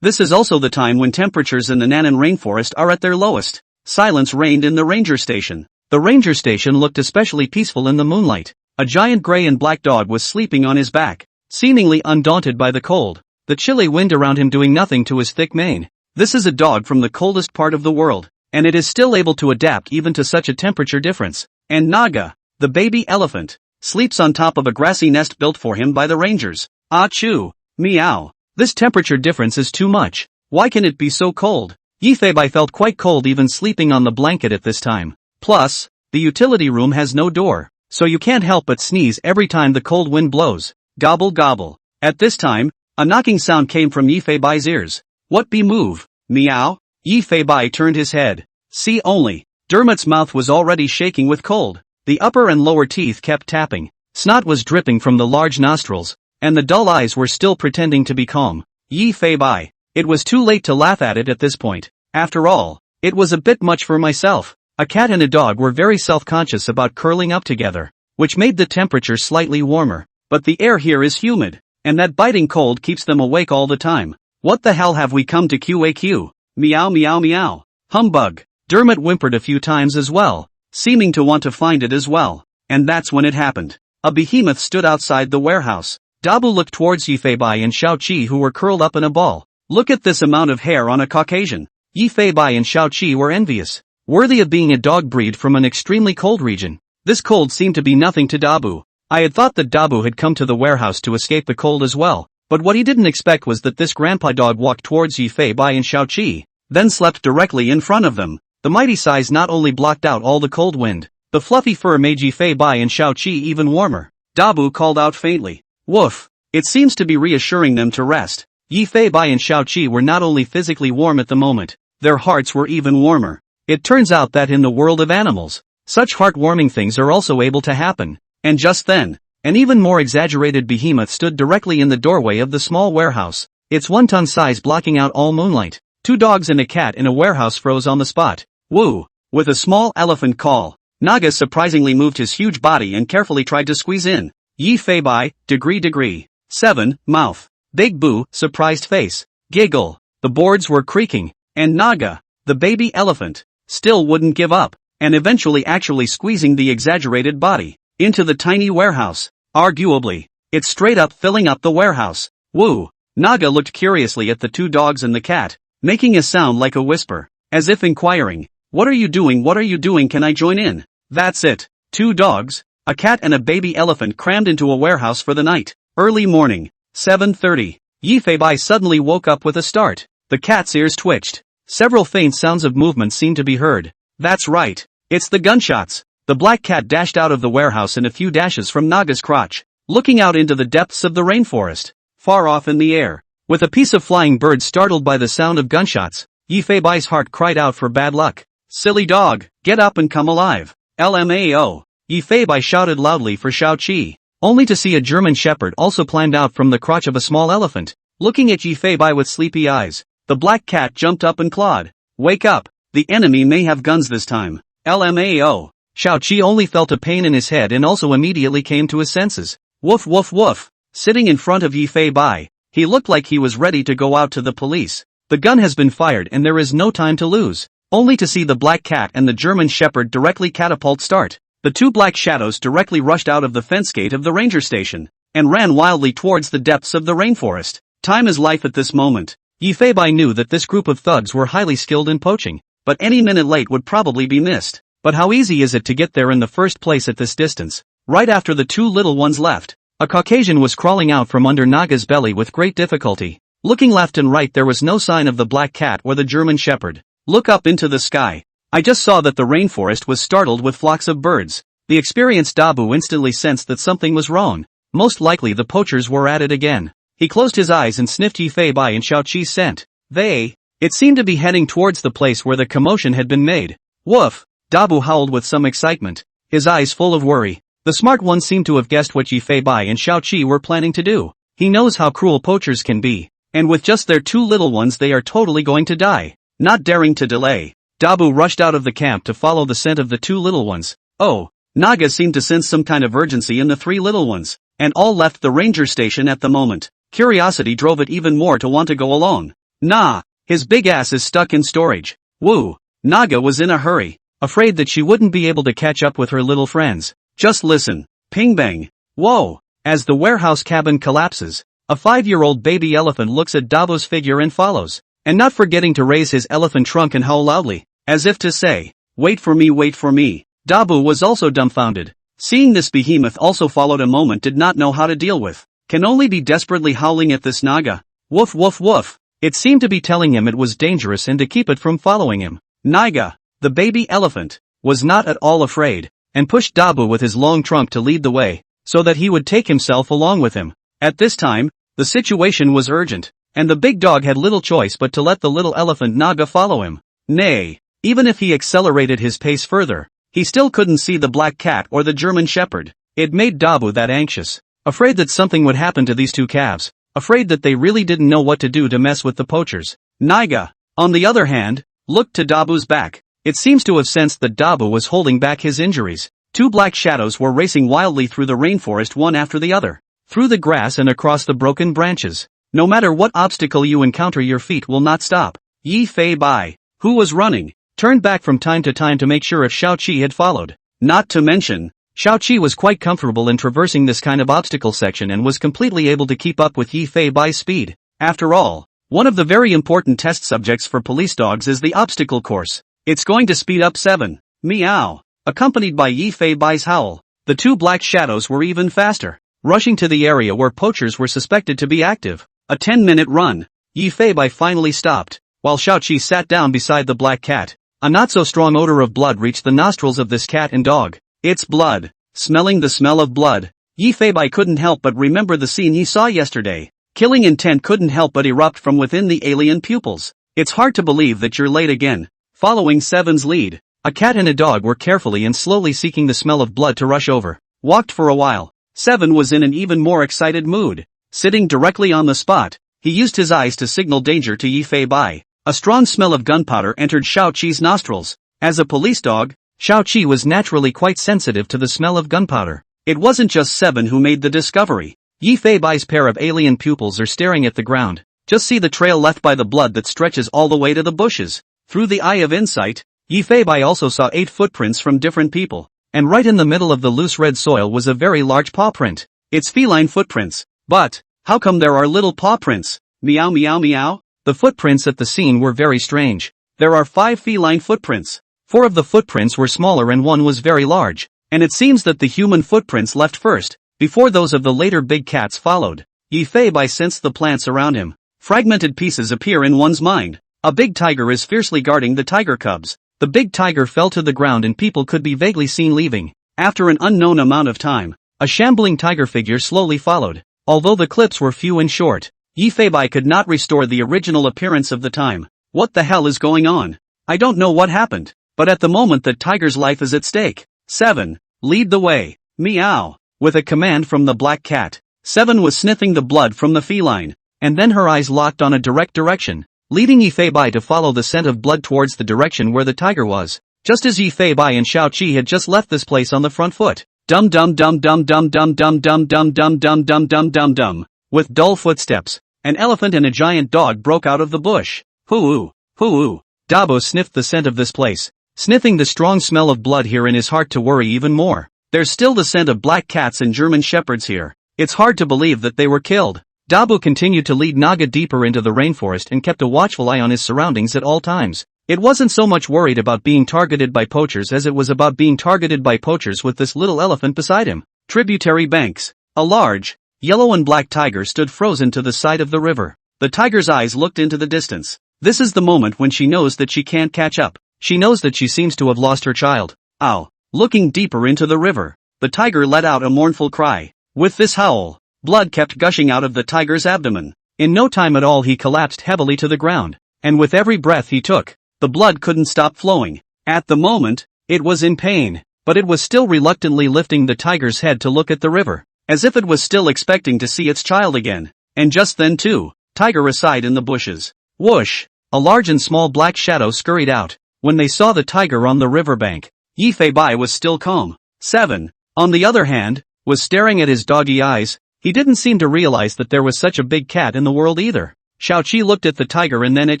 [SPEAKER 1] This is also the time when temperatures in the Nanan rainforest are at their lowest. Silence reigned in the ranger station. The ranger station looked especially peaceful in the moonlight. A giant gray and black dog was sleeping on his back, seemingly undaunted by the cold, the chilly wind around him doing nothing to his thick mane. This is a dog from the coldest part of the world, and it is still able to adapt even to such a temperature difference. And Naga, the baby elephant, sleeps on top of a grassy nest built for him by the rangers. Achoo! Meow! This temperature difference is too much. Why can it be so cold? Yi Fei Bai felt quite cold even sleeping on the blanket at this time. Plus, the utility room has no door, so you can't help but sneeze every time the cold wind blows. Gobble gobble. At this time, a knocking sound came from Yi Fei Bai's ears. What be move? Meow? Yi Fei Bai turned his head. See only. Dermot's mouth was already shaking with cold. The upper and lower teeth kept tapping. Snot was dripping from the large nostrils, and the dull eyes were still pretending to be calm. Yi Fei Bai. It was too late to laugh at it at this point. After all, it was a bit much for myself. A cat and a dog were very self-conscious about curling up together, which made the temperature slightly warmer. But the air here is humid, and that biting cold keeps them awake all the time. What the hell have we come to QAQ? Meow meow meow. Humbug. Dermot whimpered a few times as well, seeming to want to find it as well. And that's when it happened. A behemoth stood outside the warehouse. Dabu looked towards Yi Fei Bai and Xiao Qi who were curled up in a ball. Look at this amount of hair on a Caucasian. Yi Fei Bai and Xiao Qi were envious. Worthy of being a dog breed from an extremely cold region. This cold seemed to be nothing to Dabu. I had thought that Dabu had come to the warehouse to escape the cold as well, but what he didn't expect was that this grandpa dog walked towards Yi Fei Bai and Xiao Qi, then slept directly in front of them. The mighty size not only blocked out all the cold wind, the fluffy fur made Yi Fei Bai and Xiao Qi even warmer. Dabu called out faintly. Woof. It seems to be reassuring them to rest. Yi Fei Bai and Xiao Qi were not only physically warm at the moment, their hearts were even warmer. It turns out that in the world of animals, such heartwarming things are also able to happen. And just then, an even more exaggerated behemoth stood directly in the doorway of the small warehouse, its 1-ton size blocking out all moonlight. 2 dogs and a cat in a warehouse froze on the spot. Woo! With a small elephant call, Naga surprisingly moved his huge body and carefully tried to squeeze in. Yi Fei Bai, degree. 7, mouth. Big boo, surprised face. Giggle. The boards were creaking, and Naga, the baby elephant, still wouldn't give up, and eventually actually squeezing the exaggerated body into the tiny warehouse. Arguably, it's straight up filling up the warehouse. Woo! Naga looked curiously at the 2 dogs and the cat, making a sound like a whisper, as if inquiring, What are you doing? What are you doing? Can I join in? That's it. 2 dogs, a cat and a baby elephant crammed into a warehouse for the night. Early morning, 7:30. Yifei suddenly woke up with a start. The cat's ears twitched. Several faint sounds of movement seemed to be heard. That's right. It's the gunshots. The black cat dashed out of the warehouse in a few dashes from Naga's crotch, looking out into the depths of the rainforest. Far off in the air, with a piece of flying bird startled by the sound of gunshots, Yifei's heart cried out for bad luck. Silly dog, get up and come alive. LMAO. Yifei shouted loudly for Xiaoqi, only to see a German shepherd also climbed out from the crotch of a small elephant, looking at Yifei with sleepy eyes. The black cat jumped up and clawed. Wake up, the enemy may have guns this time. LMAO. Xiaoqi only felt a pain in his head and also immediately came to his senses. Woof woof woof. Sitting in front of Yifei, he looked like he was ready to go out to the police. The gun has been fired and there is no time to lose. Only to see the black cat and the German shepherd directly catapult start. The 2 black shadows directly rushed out of the fence gate of the ranger station, and ran wildly towards the depths of the rainforest. Time is life at this moment. Yifei knew that this group of thugs were highly skilled in poaching, but any minute late would probably be missed. But how easy is it to get there in the first place at this distance? Right after the 2 little ones left, a Caucasian was crawling out from under Naga's belly with great difficulty. Looking left and right, there was no sign of the black cat or the German shepherd. Look up into the sky. I just saw that the rainforest was startled with flocks of birds. The experienced Dabu instantly sensed that something was wrong. Most likely the poachers were at it again. He closed his eyes and sniffed Yifei and Xiaoqi's scent. It seemed to be heading towards the place where the commotion had been made. Woof! Dabu howled with some excitement, his eyes full of worry. The smart one seemed to have guessed what Yifei and Xiaoqi were planning to do. He knows how cruel poachers can be, and with just their 2 little ones they are totally going to die. Not daring to delay, Dabu rushed out of the camp to follow the scent of the 2 little ones. Oh, Naga seemed to sense some kind of urgency in the 3 little ones, and all left the ranger station at the moment. Curiosity drove it even more to want to go along. Nah, his big ass is stuck in storage. Woo! Naga was in a hurry, afraid that she wouldn't be able to catch up with her little friends. Just listen. Ping bang. Whoa! As the warehouse cabin collapses, a 5-year-old baby elephant looks at Dabu's figure and follows, and not forgetting to raise his elephant trunk and howl loudly, as if to say, wait for me, wait for me. Dabu was also dumbfounded. Seeing this behemoth also followed a moment did not know how to deal with. Can only be desperately howling at this Naga. Woof woof woof. It seemed to be telling him it was dangerous and to keep it from following him. Naga, the baby elephant, was not at all afraid, and pushed Dabu with his long trunk to lead the way, so that he would take himself along with him. At this time, the situation was urgent, and the big dog had little choice but to let the little elephant Naga follow him. Nay, even if he accelerated his pace further, he still couldn't see the black cat or the German shepherd. It made Dabu that anxious, afraid that something would happen to these 2 calves, afraid that they really didn't know what to do to mess with the poachers. Naga, on the other hand, looked to Dabu's back. It seems to have sensed that Dabu was holding back his injuries. 2 black shadows were racing wildly through the rainforest one after the other, through the grass and across the broken branches. No matter what obstacle you encounter, your feet will not stop. Yifei, who was running, turned back from time to time to make sure if Xiaoqi had followed. Not to mention, Xiaoqi was quite comfortable in traversing this kind of obstacle section and was completely able to keep up with Yifei's speed. After all, one of the very important test subjects for police dogs is the obstacle course. It's going to speed up 7. Meow. Accompanied by Yifei's howl, the 2 black shadows were even faster, rushing to the area where poachers were suspected to be active. A 10-minute run. Yifei finally stopped, while Xiaoqi sat down beside the black cat. A not-so-strong odor of blood reached the nostrils of this cat and dog. It's blood. Smelling the smell of blood, Yifei couldn't help but remember the scene he saw yesterday. Killing intent couldn't help but erupt from within the alien pupils. It's hard to believe that you're late again. Following 7's lead, a cat and a dog were carefully and slowly seeking the smell of blood to rush over. Walked for a while. 7 was in an even more excited mood. Sitting directly on the spot, he used his eyes to signal danger to Yifei. A strong smell of gunpowder entered Xiaoqi's nostrils. As a police dog, Xiaoqi was naturally quite sensitive to the smell of gunpowder. It wasn't just 7 who made the discovery. Yifei's pair of alien pupils are staring at the ground. Just see the trail left by the blood that stretches all the way to the bushes. Through the eye of insight, Yifei also saw 8 footprints from different people. And right in the middle of the loose red soil was a very large paw print. It's feline footprints. But, how come there are little paw prints? Meow meow meow? The footprints at the scene were very strange. There are 5 feline footprints. 4 of the footprints were smaller and 1 was very large, and it seems that the human footprints left first, before those of the later big cats followed. Yifei Bai sensed the plants around him. Fragmented pieces appear in one's mind. A big tiger is fiercely guarding the tiger cubs. The big tiger fell to the ground and people could be vaguely seen leaving. After an unknown amount of time, a shambling tiger figure slowly followed. Although the clips were few and short, Yifei Bai could not restore the original appearance of the time. What the hell is going on? I don't know what happened, but at the moment the tiger's life is at stake. 7. Lead the way. Meow. With a command from the black cat, 7 was sniffing the blood from the feline, and then her eyes locked on a direct direction, leading Yifei Bai to follow the scent of blood towards the direction where the tiger was. Just as Yifei Bai and Xiaoqi had just left this place on the front foot. Dum dum dum dum dum dum dum dum dum dum dum dum dum dum dum. With dull footsteps, an elephant and a giant dog broke out of the bush. Hoo-oo, hoo-oo. Dabo sniffed the scent of this place, sniffing the strong smell of blood here in his heart to worry even more. There's still the scent of black cats and German shepherds here. It's hard to believe that they were killed. Dabo continued to lead Naga deeper into the rainforest and kept a watchful eye on his surroundings at all times. It wasn't so much worried about being targeted by poachers as it was about being targeted by poachers with this little elephant beside him. Tributary banks. A large, yellow and black tiger stood frozen to the side of the river. The tiger's eyes looked into the distance. This is the moment when she knows that she can't catch up. She knows that she seems to have lost her child. Ow. Looking deeper into the river, the tiger let out a mournful cry. With this howl, blood kept gushing out of the tiger's abdomen. In no time at all he collapsed heavily to the ground, and with every breath he took, the blood couldn't stop flowing. At the moment, it was in pain, but it was still reluctantly lifting the tiger's head to look at the river, as if it was still expecting to see its child again. And just then too, tiger aside in the bushes. Whoosh! A large and small black shadow scurried out. When they saw the tiger on the riverbank, Yifei Bai was still calm. 7. On the other hand, was staring at his doggy eyes. He didn't seem to realize that there was such a big cat in the world either. Xiaoqi looked at the tiger and then at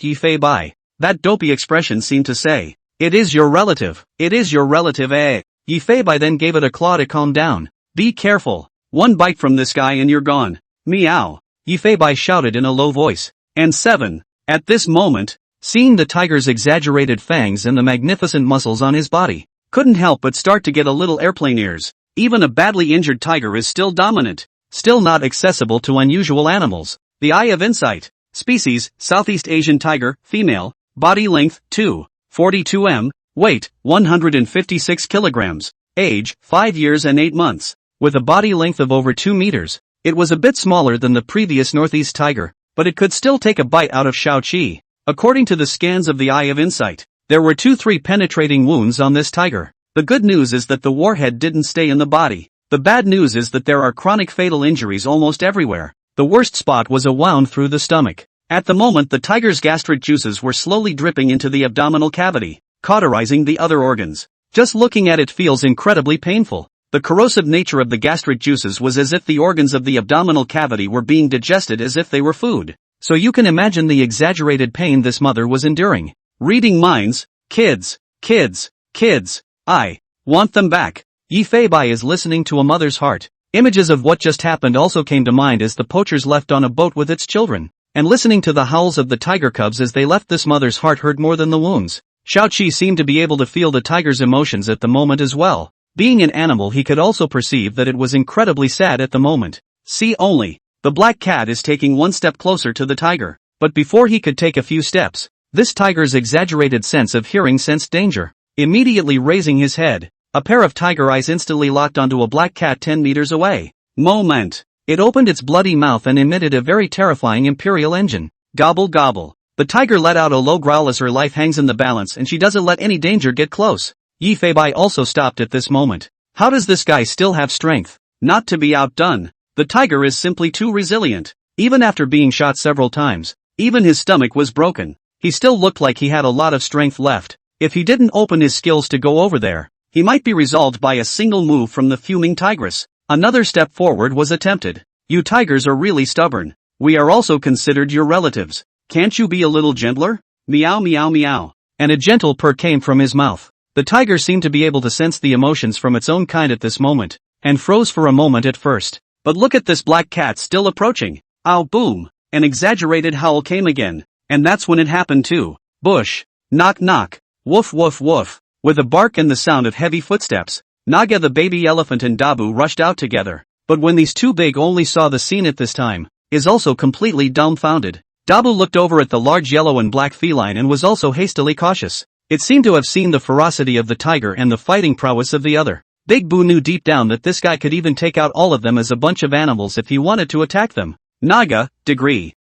[SPEAKER 1] Yifei Bai. That dopey expression seemed to say, "It is your relative. It is your relative, eh?" Yifei Bai then gave it a claw to calm down. "Be careful. One bite from this guy and you're gone." Meow. Yifei Bai shouted in a low voice. And 7. At this moment, seeing the tiger's exaggerated fangs and the magnificent muscles on his body, couldn't help but start to get a little airplane ears. Even a badly injured tiger is still dominant, still not accessible to unusual animals. The eye of insight. Species, Southeast Asian tiger, female, body length, 2.42 m, weight, 156 kilograms, age, 5 years and 8 months, with a body length of over 2 meters. It was a bit smaller than the previous Northeast tiger, but it could still take a bite out of Xiaoqi. According to the scans of the eye of insight, there were 2-3 penetrating wounds on this tiger. The good news is that the warhead didn't stay in the body. The bad news is that there are chronic fatal injuries almost everywhere. The worst spot was a wound through the stomach. At the moment the tiger's gastric juices were slowly dripping into the abdominal cavity, cauterizing the other organs. Just looking at it feels incredibly painful. The corrosive nature of the gastric juices was as if the organs of the abdominal cavity were being digested as if they were food. So you can imagine the exaggerated pain this mother was enduring. Reading minds. Kids. Kids. Kids. I want them back. Yifei Bai is listening to a mother's heart. Images of what just happened also came to mind as the poachers left on a boat with its children. And listening to the howls of the tiger cubs as they left, this mother's heart hurt more than the wounds. Xiaoqi seemed to be able to feel the tiger's emotions at the moment as well. Being an animal, he could also perceive that it was incredibly sad at the moment. See only. The black cat is taking one step closer to the tiger. But before he could take a few steps, this tiger's exaggerated sense of hearing sensed danger. Immediately raising his head, a pair of tiger eyes instantly locked onto a black cat 10 meters away. Moment. It opened its bloody mouth and emitted a very terrifying imperial engine. Gobble gobble. The tiger let out a low growl as her life hangs in the balance and she doesn't let any danger get close. Yifei Bai also stopped at this moment. How does this guy still have strength? Not to be outdone, the tiger is simply too resilient. Even after being shot several times, even his stomach was broken, he still looked like he had a lot of strength left. If he didn't open his skills to go over there, he might be resolved by a single move from the fuming tigress. Another step forward was attempted. You tigers are really stubborn. We are also considered your relatives. Can't you be a little gentler? Meow meow meow. And a gentle purr came from his mouth. The tiger seemed to be able to sense the emotions from its own kind at this moment, and froze for a moment at first. But look at this black cat still approaching. Ow boom. An exaggerated howl came again. And that's when it happened too. Bush. Knock knock. Woof woof woof. With a bark and the sound of heavy footsteps, Naga the baby elephant and Dabu rushed out together. But when these two big only saw the scene at this time, is also completely dumbfounded. Dabu looked over at the large yellow and black feline and was also hastily cautious. It seemed to have seen the ferocity of the tiger and the fighting prowess of the other. Big Boo knew deep down that this guy could even take out all of them as a bunch of animals if he wanted to attack them. Naga, degree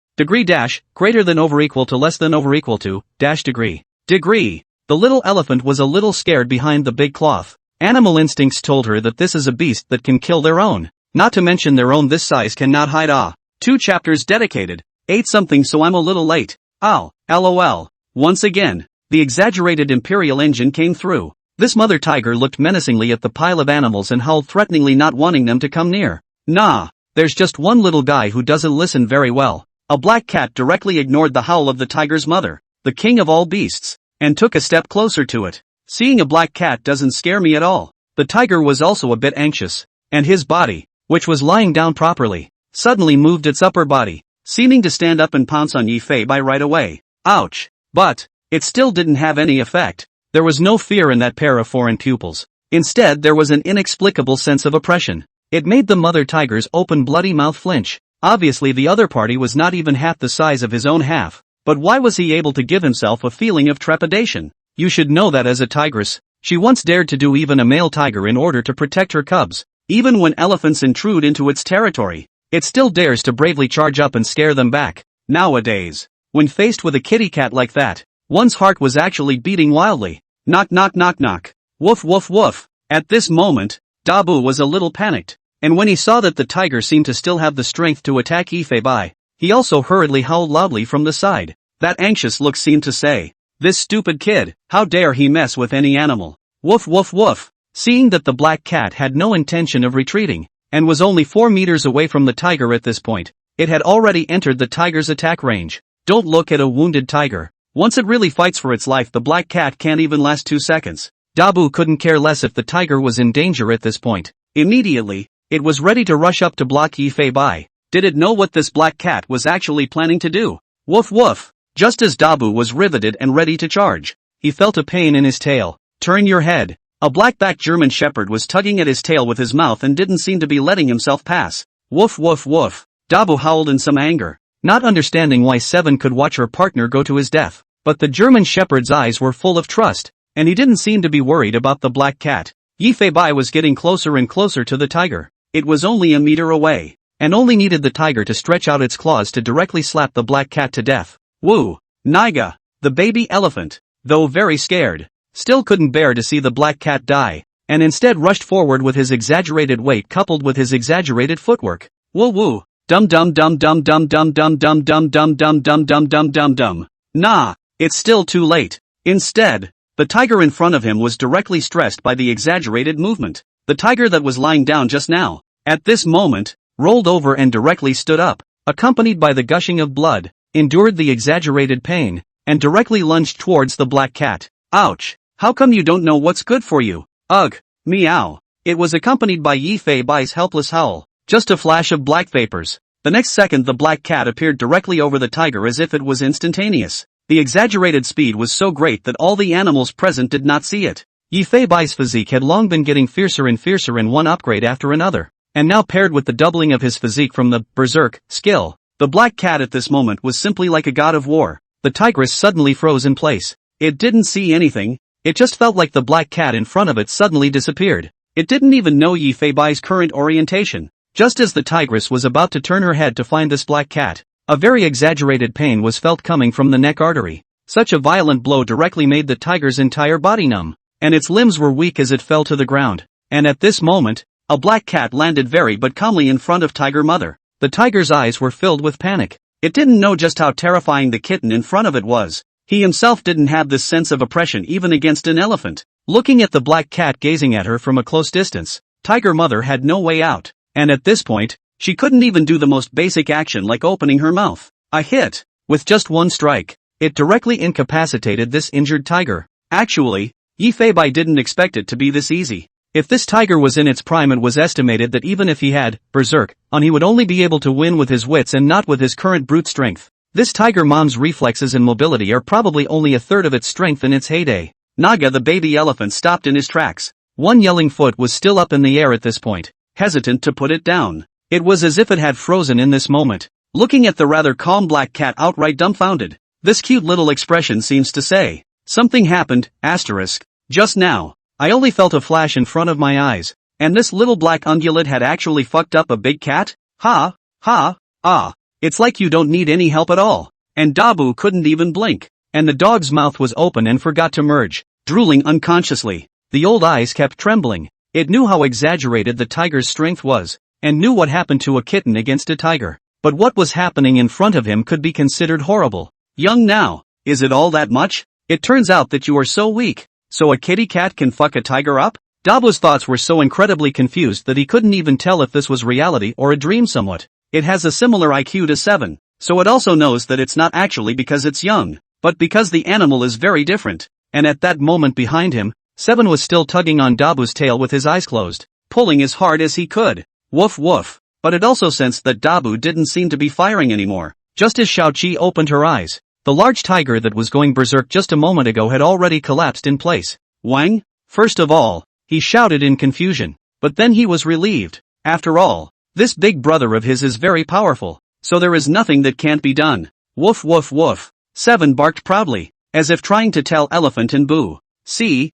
[SPEAKER 1] dash, greater than over equal to less than over equal to, dash degree. The little elephant was a little scared behind the big cloth. Animal instincts told her that this is a beast that can kill their own. Not to mention their own this size cannot hide. 2 chapters dedicated. 8 something so I'm a little late. Ow, lol. Once again, the exaggerated imperial engine came through. This mother tiger looked menacingly at the pile of animals and howled threateningly, not wanting them to come near. Nah, there's just one little guy who doesn't listen very well. A black cat directly ignored the howl of the tiger's mother, the king of all beasts, and took a step closer to it. Seeing a black cat doesn't scare me at all. The tiger was also a bit anxious, and his body, which was lying down properly, suddenly moved its upper body, seeming to stand up and pounce on Yi Fei Bai right away. Ouch! But it still didn't have any effect. There was no fear in that pair of foreign pupils. Instead there was an inexplicable sense of oppression. It made the mother tiger's open bloody mouth flinch. Obviously the other party was not even half the size of his own half, but why was he able to give himself a feeling of trepidation? You should know that as a tigress, she once dared to do even a male tiger in order to protect her cubs. Even when elephants intrude into its territory, it still dares to bravely charge up and scare them back. Nowadays, when faced with a kitty cat like that, one's heart was actually beating wildly. Knock knock knock knock. Woof woof woof. At this moment, Dabu was a little panicked, and when he saw that the tiger seemed to still have the strength to attack Yi Fei Bai, he also hurriedly howled loudly from the side. That anxious look seemed to say, "This stupid kid, how dare he mess with any animal?" Woof woof woof. Seeing that the black cat had no intention of retreating, and was only 4 meters away from the tiger at this point, it had already entered the tiger's attack range. Don't look at a wounded tiger. Once it really fights for its life, the black cat can't even last 2 seconds. Dabu couldn't care less if the tiger was in danger at this point. Immediately, it was ready to rush up to block Yi Fei Bai. Did it know what this black cat was actually planning to do? Woof woof. Just as Dabu was riveted and ready to charge, he felt a pain in his tail. Turn your head. A black-backed German shepherd was tugging at his tail with his mouth and didn't seem to be letting himself pass. Woof woof woof. Dabu howled in some anger, not understanding why Seven could watch her partner go to his death. But the German shepherd's eyes were full of trust, and he didn't seem to be worried about the black cat. Yi Fei Bai was getting closer and closer to the tiger. It was only a meter away, and only needed the tiger to stretch out its claws to directly slap the black cat to death. Woo! Naga, the baby elephant, though very scared, still couldn't bear to see the black cat die, and instead rushed forward with his exaggerated weight coupled with his exaggerated footwork. Woo woo! Dum dum dum dum dum dum dum dum dum dum dum dum dum dum dum dum. Nah, it's still too late. Instead, the tiger in front of him was directly stressed by the exaggerated movement. The tiger that was lying down just now, at this moment, rolled over and directly stood up, accompanied by the gushing of blood, endured the exaggerated pain, and directly lunged towards the black cat. Ouch! How come you don't know what's good for you? Ugh! Meow! It was accompanied by Yi Fei Bai's helpless howl. Just a flash of black vapors. The next second the black cat appeared directly over the tiger as if it was instantaneous. The exaggerated speed was so great that all the animals present did not see it. Yi Fei Bai's physique had long been getting fiercer and fiercer in one upgrade after another, and now paired with the doubling of his physique from the berserk skill, the black cat at this moment was simply like a god of war. The tigress suddenly froze in place. It didn't see anything. It just felt like the black cat in front of it suddenly disappeared. It didn't even know Yi Fei Bai's current orientation. Just as the tigress was about to turn her head to find this black cat, a very exaggerated pain was felt coming from the neck artery. Such a violent blow directly made the tiger's entire body numb, and its limbs were weak as it fell to the ground. And at this moment, a black cat landed very but calmly in front of Tiger Mother. The tiger's eyes were filled with panic. It didn't know just how terrifying the kitten in front of it was. He himself didn't have this sense of oppression even against an elephant. Looking at the black cat gazing at her from a close distance, Tiger Mother had no way out, and at this point, she couldn't even do the most basic action like opening her mouth. A hit, with just one strike, it directly incapacitated this injured tiger. Actually, Yi Fei Bai didn't expect it to be this easy. If this tiger was in its prime, it was estimated that even if he had berserk on, he would only be able to win with his wits and not with his current brute strength. This tiger mom's reflexes and mobility are probably only a third of its strength in its heyday. Naga the baby elephant stopped in his tracks. One yelling foot was still up in the air at this point, hesitant to put it down. It was as if it had frozen in this moment, looking at the rather calm black cat outright dumbfounded. This cute little expression seems to say, something happened, asterisk, just now. I only felt a flash in front of my eyes, and this little black ungulate had actually fucked up a big cat? Ha, ha, ah. It's like you don't need any help at all. And Dabu couldn't even blink, and the dog's mouth was open and forgot to merge, drooling unconsciously. The old eyes kept trembling. It knew how exaggerated the tiger's strength was, and knew what happened to a kitten against a tiger. But what was happening in front of him could be considered horrible. Young now, is it all that much? It turns out that you are so weak, so a kitty cat can fuck a tiger up? Dabu's thoughts were so incredibly confused that he couldn't even tell if this was reality or a dream somewhat. It has a similar IQ to 7, so it also knows that it's not actually because it's young, but because the animal is very different. And at that moment behind him, 7 was still tugging on Dabu's tail with his eyes closed, pulling as hard as he could. Woof woof. But it also sensed that Dabu didn't seem to be firing anymore. Just as Xiaoqi opened her eyes, the large tiger that was going berserk just a moment ago had already collapsed in place. Wang? First of all, he shouted in confusion, but then he was relieved. After all, this big brother of his is very powerful, so there is nothing that can't be done. Woof woof woof. 7 barked proudly, as if trying to tell Elephant and Boo. See,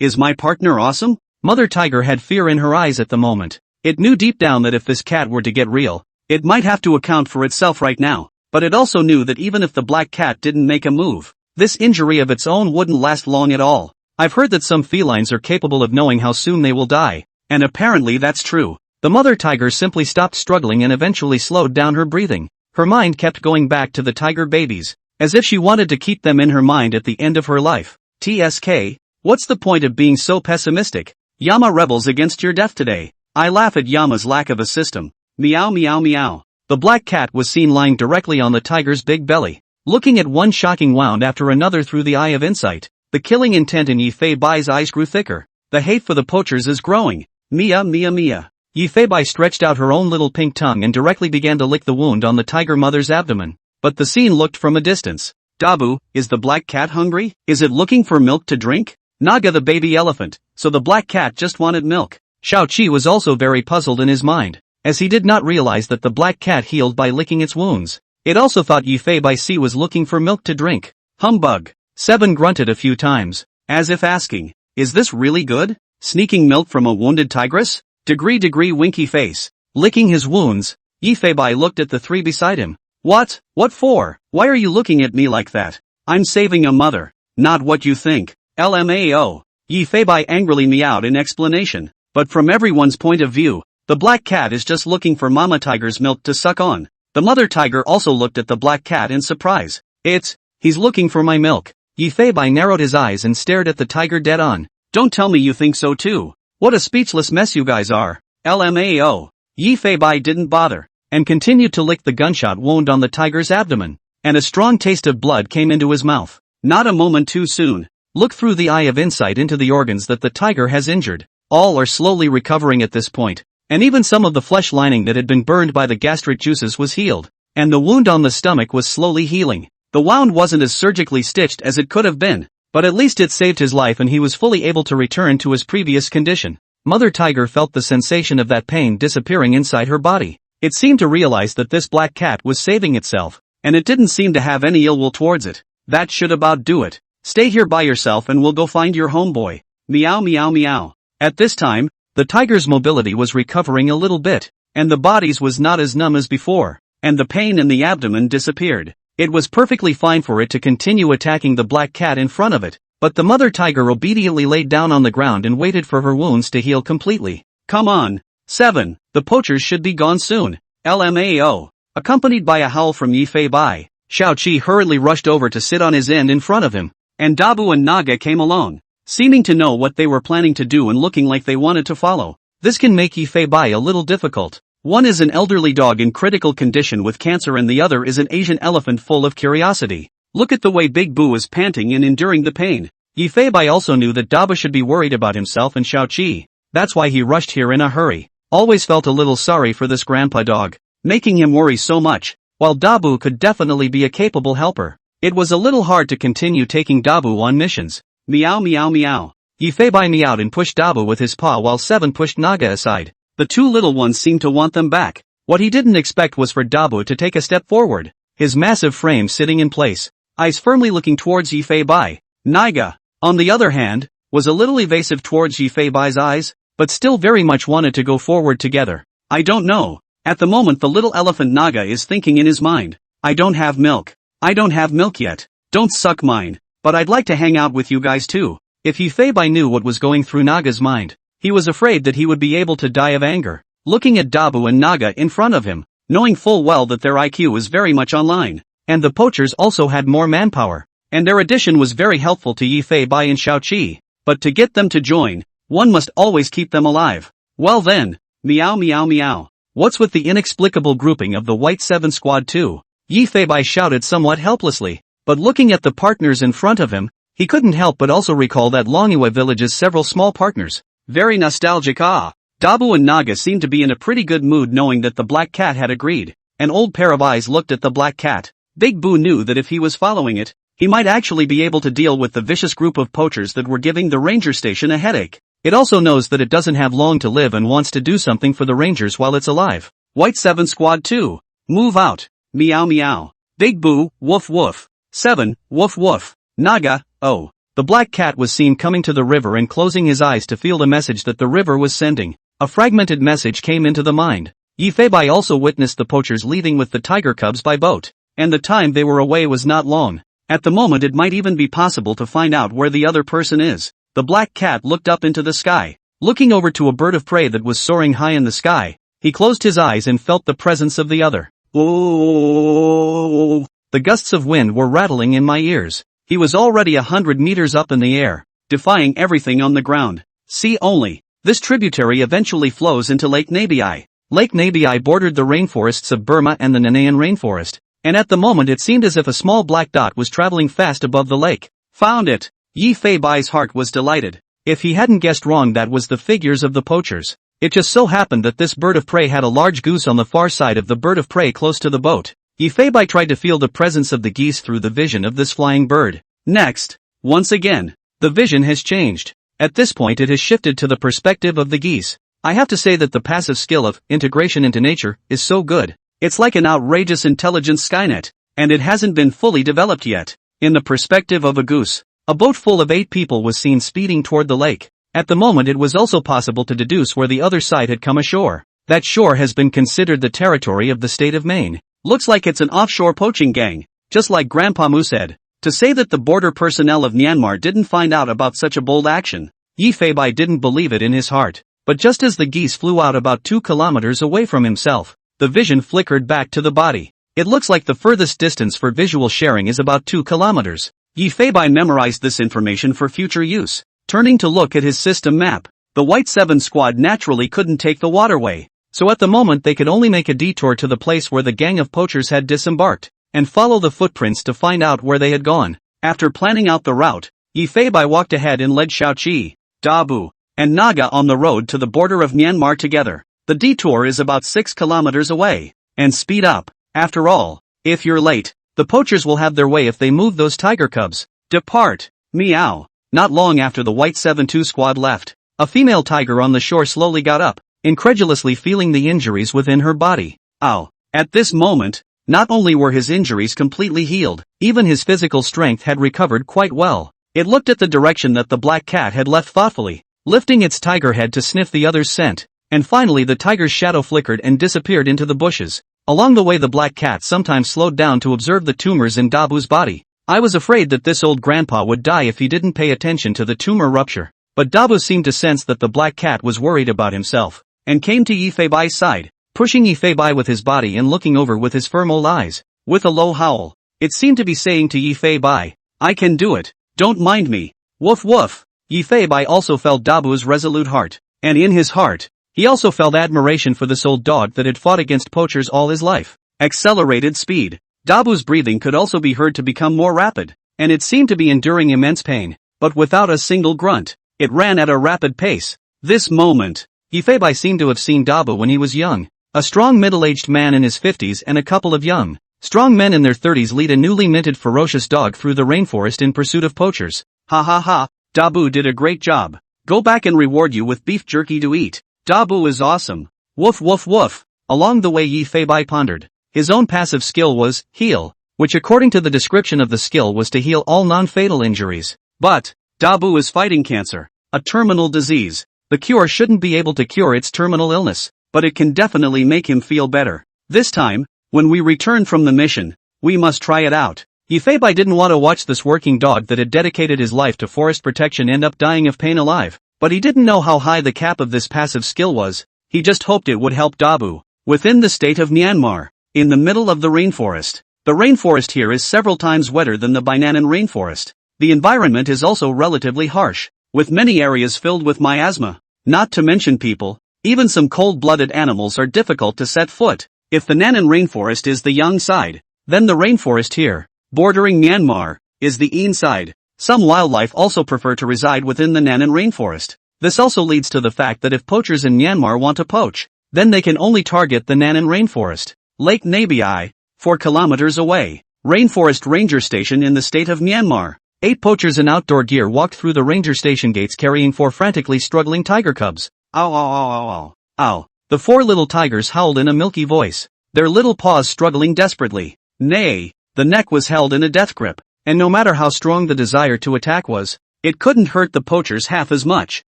[SPEAKER 1] is my partner awesome? Mother Tiger had fear in her eyes at the moment. It knew deep down that if this cat were to get real, it might have to account for itself right now, but it also knew that even if the black cat didn't make a move, this injury of its own wouldn't last long at all. I've heard that some felines are capable of knowing how soon they will die, and apparently that's true. The mother tiger simply stopped struggling and eventually slowed down her breathing. Her mind kept going back to the tiger babies, as if she wanted to keep them in her mind at the end of her life. TSK, what's the point of being so pessimistic? Yama rebels against your death today. I laugh at Yama's lack of a system. Meow meow meow. The black cat was seen lying directly on the tiger's big belly, looking at one shocking wound after another through the eye of insight. The killing intent in Yifei Bai's eyes grew thicker. The hate for the poachers is growing. Mia mia mia. Yifei Bai stretched out her own little pink tongue and directly began to lick the wound on the tiger mother's abdomen. But the scene looked from a distance. Dabu, is the black cat hungry? Is it looking for milk to drink? Naga the baby elephant, so the black cat just wanted milk. Xiaoqi was also very puzzled in his mind, as he did not realize that the black cat healed by licking its wounds. It also thought Yifei Bai Si was looking for milk to drink. Humbug. 7 grunted a few times, as if asking, is this really good? Sneaking milk from a wounded tigress? Degree winky face. Licking his wounds, Yifei Bai looked at the 3 beside him. What for? Why are you looking at me like that? I'm saving a mother. Not what you think. LMAO. Yifei Bai angrily meowed in explanation. But from everyone's point of view, the black cat is just looking for mama tiger's milk to suck on. The mother tiger also looked at the black cat in surprise. He's looking for my milk. Yifei Bai narrowed his eyes and stared at the tiger dead on. Don't tell me you think so too. What a speechless mess you guys are. LMAO. Yifei Bai didn't bother, and continued to lick the gunshot wound on the tiger's abdomen, and a strong taste of blood came into his mouth. Not a moment too soon. Look through the eye of insight into the organs that the tiger has injured. All are slowly recovering at this point, and even some of the flesh lining that had been burned by the gastric juices was healed, and the wound on the stomach was slowly healing. The wound wasn't as surgically stitched as it could have been, but at least it saved his life and he was fully able to return to his previous condition. Mother Tiger felt the sensation of that pain disappearing inside her body. It seemed to realize that this black cat was saving itself, and it didn't seem to have any ill will towards it. That should about do it. Stay here by yourself and we'll go find your homeboy. Meow meow meow. At this time, the tiger's mobility was recovering a little bit, and the bodies was not as numb as before, and the pain in the abdomen disappeared. It was perfectly fine for it to continue attacking the black cat in front of it, but the mother tiger obediently laid down on the ground and waited for her wounds to heal completely. Come on. 7. The poachers should be gone soon. LMAO. Accompanied by a howl from Yifei Bai, Xiaoqi hurriedly rushed over to sit on his end in front of him, and Dabu and Naga came along, seeming to know what they were planning to do and looking like they wanted to follow. This can make Yifei Bai a little difficult. One is an elderly dog in critical condition with cancer and the other is an Asian elephant full of curiosity. Look at the way Big Boo is panting and enduring the pain. Yifei Bai also knew that Dabu should be worried about himself and Xiaoqi. That's why he rushed here in a hurry. Always felt a little sorry for this grandpa dog, making him worry so much, while Dabu could definitely be a capable helper. It was a little hard to continue taking Dabu on missions. Meow meow meow. Yifei meowed and pushed Dabu with his paw while Seven pushed Naga aside. The two little ones seemed to want them back. What he didn't expect was for Dabu to take a step forward, his massive frame sitting in place, eyes firmly looking towards Yifei. Naga, on the other hand, was a little evasive towards Yifei's eyes, but still very much wanted to go forward together. I don't know. At the moment the little elephant Naga is thinking in his mind. I don't have milk. I don't have milk yet. Don't suck mine. But I'd like to hang out with you guys too. If Yifei knew what was going through Naga's mind, he was afraid that he would be able to die of anger. Looking at Dabu and Naga in front of him, knowing full well that their IQ was very much online, and the poachers also had more manpower, and their addition was very helpful to Yifei and Xiaoqi, but to get them to join, one must always keep them alive. Well then, meow meow meow. What's with the inexplicable grouping of the White Seven Squad too? Yifei shouted somewhat helplessly, but looking at the partners in front of him, he couldn't help but also recall that Longhua village's several small partners. Very nostalgic. Dabu and Naga seemed to be in a pretty good mood knowing that the black cat had agreed. An old pair of eyes looked at the black cat. Big Boo knew that if he was following it, he might actually be able to deal with the vicious group of poachers that were giving the ranger station a headache. It also knows that it doesn't have long to live and wants to do something for the rangers while it's alive. White Seven Squad 2. Move out. Meow meow. Big Boo, woof woof. 7, woof woof. Naga, oh. The black cat was seen coming to the river and closing his eyes to feel the message that the river was sending. A fragmented message came into the mind. Yifei also witnessed the poachers leaving with the tiger cubs by boat, and the time they were away was not long. At the moment it might even be possible to find out where the other person is. The black cat looked up into the sky. Looking over to a bird of prey that was soaring high in the sky, he closed his eyes and felt the presence of the other. Oh! The gusts of wind were rattling in my ears. He was already 100 meters up in the air, defying everything on the ground. See only. This tributary eventually flows into Lake Nabii. Lake Nabii bordered the rainforests of Burma and the Nanayan rainforest, and at the moment it seemed as if a small black dot was traveling fast above the lake. Found it! Yifei's heart was delighted. If he hadn't guessed wrong, that was the figures of the poachers. It just so happened that this bird of prey had a large goose on the far side of the bird of prey close to the boat. Yifei tried to feel the presence of the geese through the vision of this flying bird. Next, once again, the vision has changed. At this point it has shifted to the perspective of the geese. I have to say that the passive skill of integration into nature is so good. It's like an outrageous intelligence Skynet, and it hasn't been fully developed yet. In the perspective of a goose, a boat full of 8 people was seen speeding toward the lake. At the moment it was also possible to deduce where the other side had come ashore. That shore has been considered the territory of the state of Maine. Looks like it's an offshore poaching gang, just like Grandpa Moo said. To say that the border personnel of Myanmar didn't find out about such a bold action, Yifei didn't believe it in his heart. But just as the geese flew out about 2 kilometers away from himself, the vision flickered back to the body. It looks like the furthest distance for visual sharing is about 2 kilometers. Yifei memorized this information for future use. Turning to look at his system map, the White Seven Squad naturally couldn't take the waterway. So at the moment they could only make a detour to the place where the gang of poachers had disembarked, and follow the footprints to find out where they had gone. After planning out the route, Yifei walked ahead and led Xiaoqi, Dabu, and Naga on the road to the border of Myanmar together. The detour is about 6 kilometers away. And speed up. After all, if you're late, the poachers will have their way if they move those tiger cubs. Depart. Meow. Not long after the White 7-2 squad left, a female tiger on the shore slowly got up, incredulously feeling the injuries within her body. Ow. At this moment, not only were his injuries completely healed, even his physical strength had recovered quite well. It looked at the direction that the black cat had left thoughtfully, lifting its tiger head to sniff the other's scent, and finally the tiger's shadow flickered and disappeared into the bushes. Along the way the black cat sometimes slowed down to observe the tumors in Dabu's body. I was afraid that this old grandpa would die if he didn't pay attention to the tumor rupture, but Dabu seemed to sense that the black cat was worried about himself, and came to Yifei's side, pushing Yifei with his body and looking over with his firm old eyes. With a low howl, it seemed to be saying to Yifei, I can do it, don't mind me. Woof woof. Yifei also felt Dabu's resolute heart, and in his heart, he also felt admiration for this old dog that had fought against poachers all his life. Accelerated speed. Dabu's breathing could also be heard to become more rapid, and it seemed to be enduring immense pain, but without a single grunt. It ran at a rapid pace. This moment, Yifei seemed to have seen Dabu when he was young. A strong middle-aged man in his 50s and a couple of young, strong men in their 30s lead a newly minted ferocious dog through the rainforest in pursuit of poachers. Ha ha ha, Dabu did a great job. Go back and reward you with beef jerky to eat. Dabu is awesome. Woof woof woof. Along the way Yi Feibai pondered. His own passive skill was, heal, which according to the description of the skill was to heal all non-fatal injuries. But, Dabu is fighting cancer, a terminal disease. The cure shouldn't be able to cure its terminal illness, but it can definitely make him feel better. This time, when we return from the mission, we must try it out. Yi Feibai didn't want to watch this working dog that had dedicated his life to forest protection end up dying of pain alive, but he didn't know how high the cap of this passive skill was. He just hoped it would help Dabu. Within the state of Myanmar, in the middle of the rainforest. The rainforest here is several times wetter than the Bainan rainforest. The environment is also relatively harsh, with many areas filled with miasma. Not to mention people, even some cold-blooded animals are difficult to set foot. If the Nanan rainforest is the Yang side, then the rainforest here, bordering Myanmar, is the Yin side. Some wildlife also prefer to reside within the Nanan rainforest. This also leads to the fact that if poachers in Myanmar want to poach, then they can only target the Nanan rainforest. Lake Nabai, 4 kilometers away. Rainforest Ranger Station in the state of Myanmar. 8 poachers in outdoor gear walked through the ranger station gates carrying 4 frantically struggling tiger cubs. Ow ow ow ow ow. Ow. The 4 little tigers howled in a milky voice, their little paws struggling desperately. Nay, the neck was held in a death grip, and no matter how strong the desire to attack was, it couldn't hurt the poachers half as much.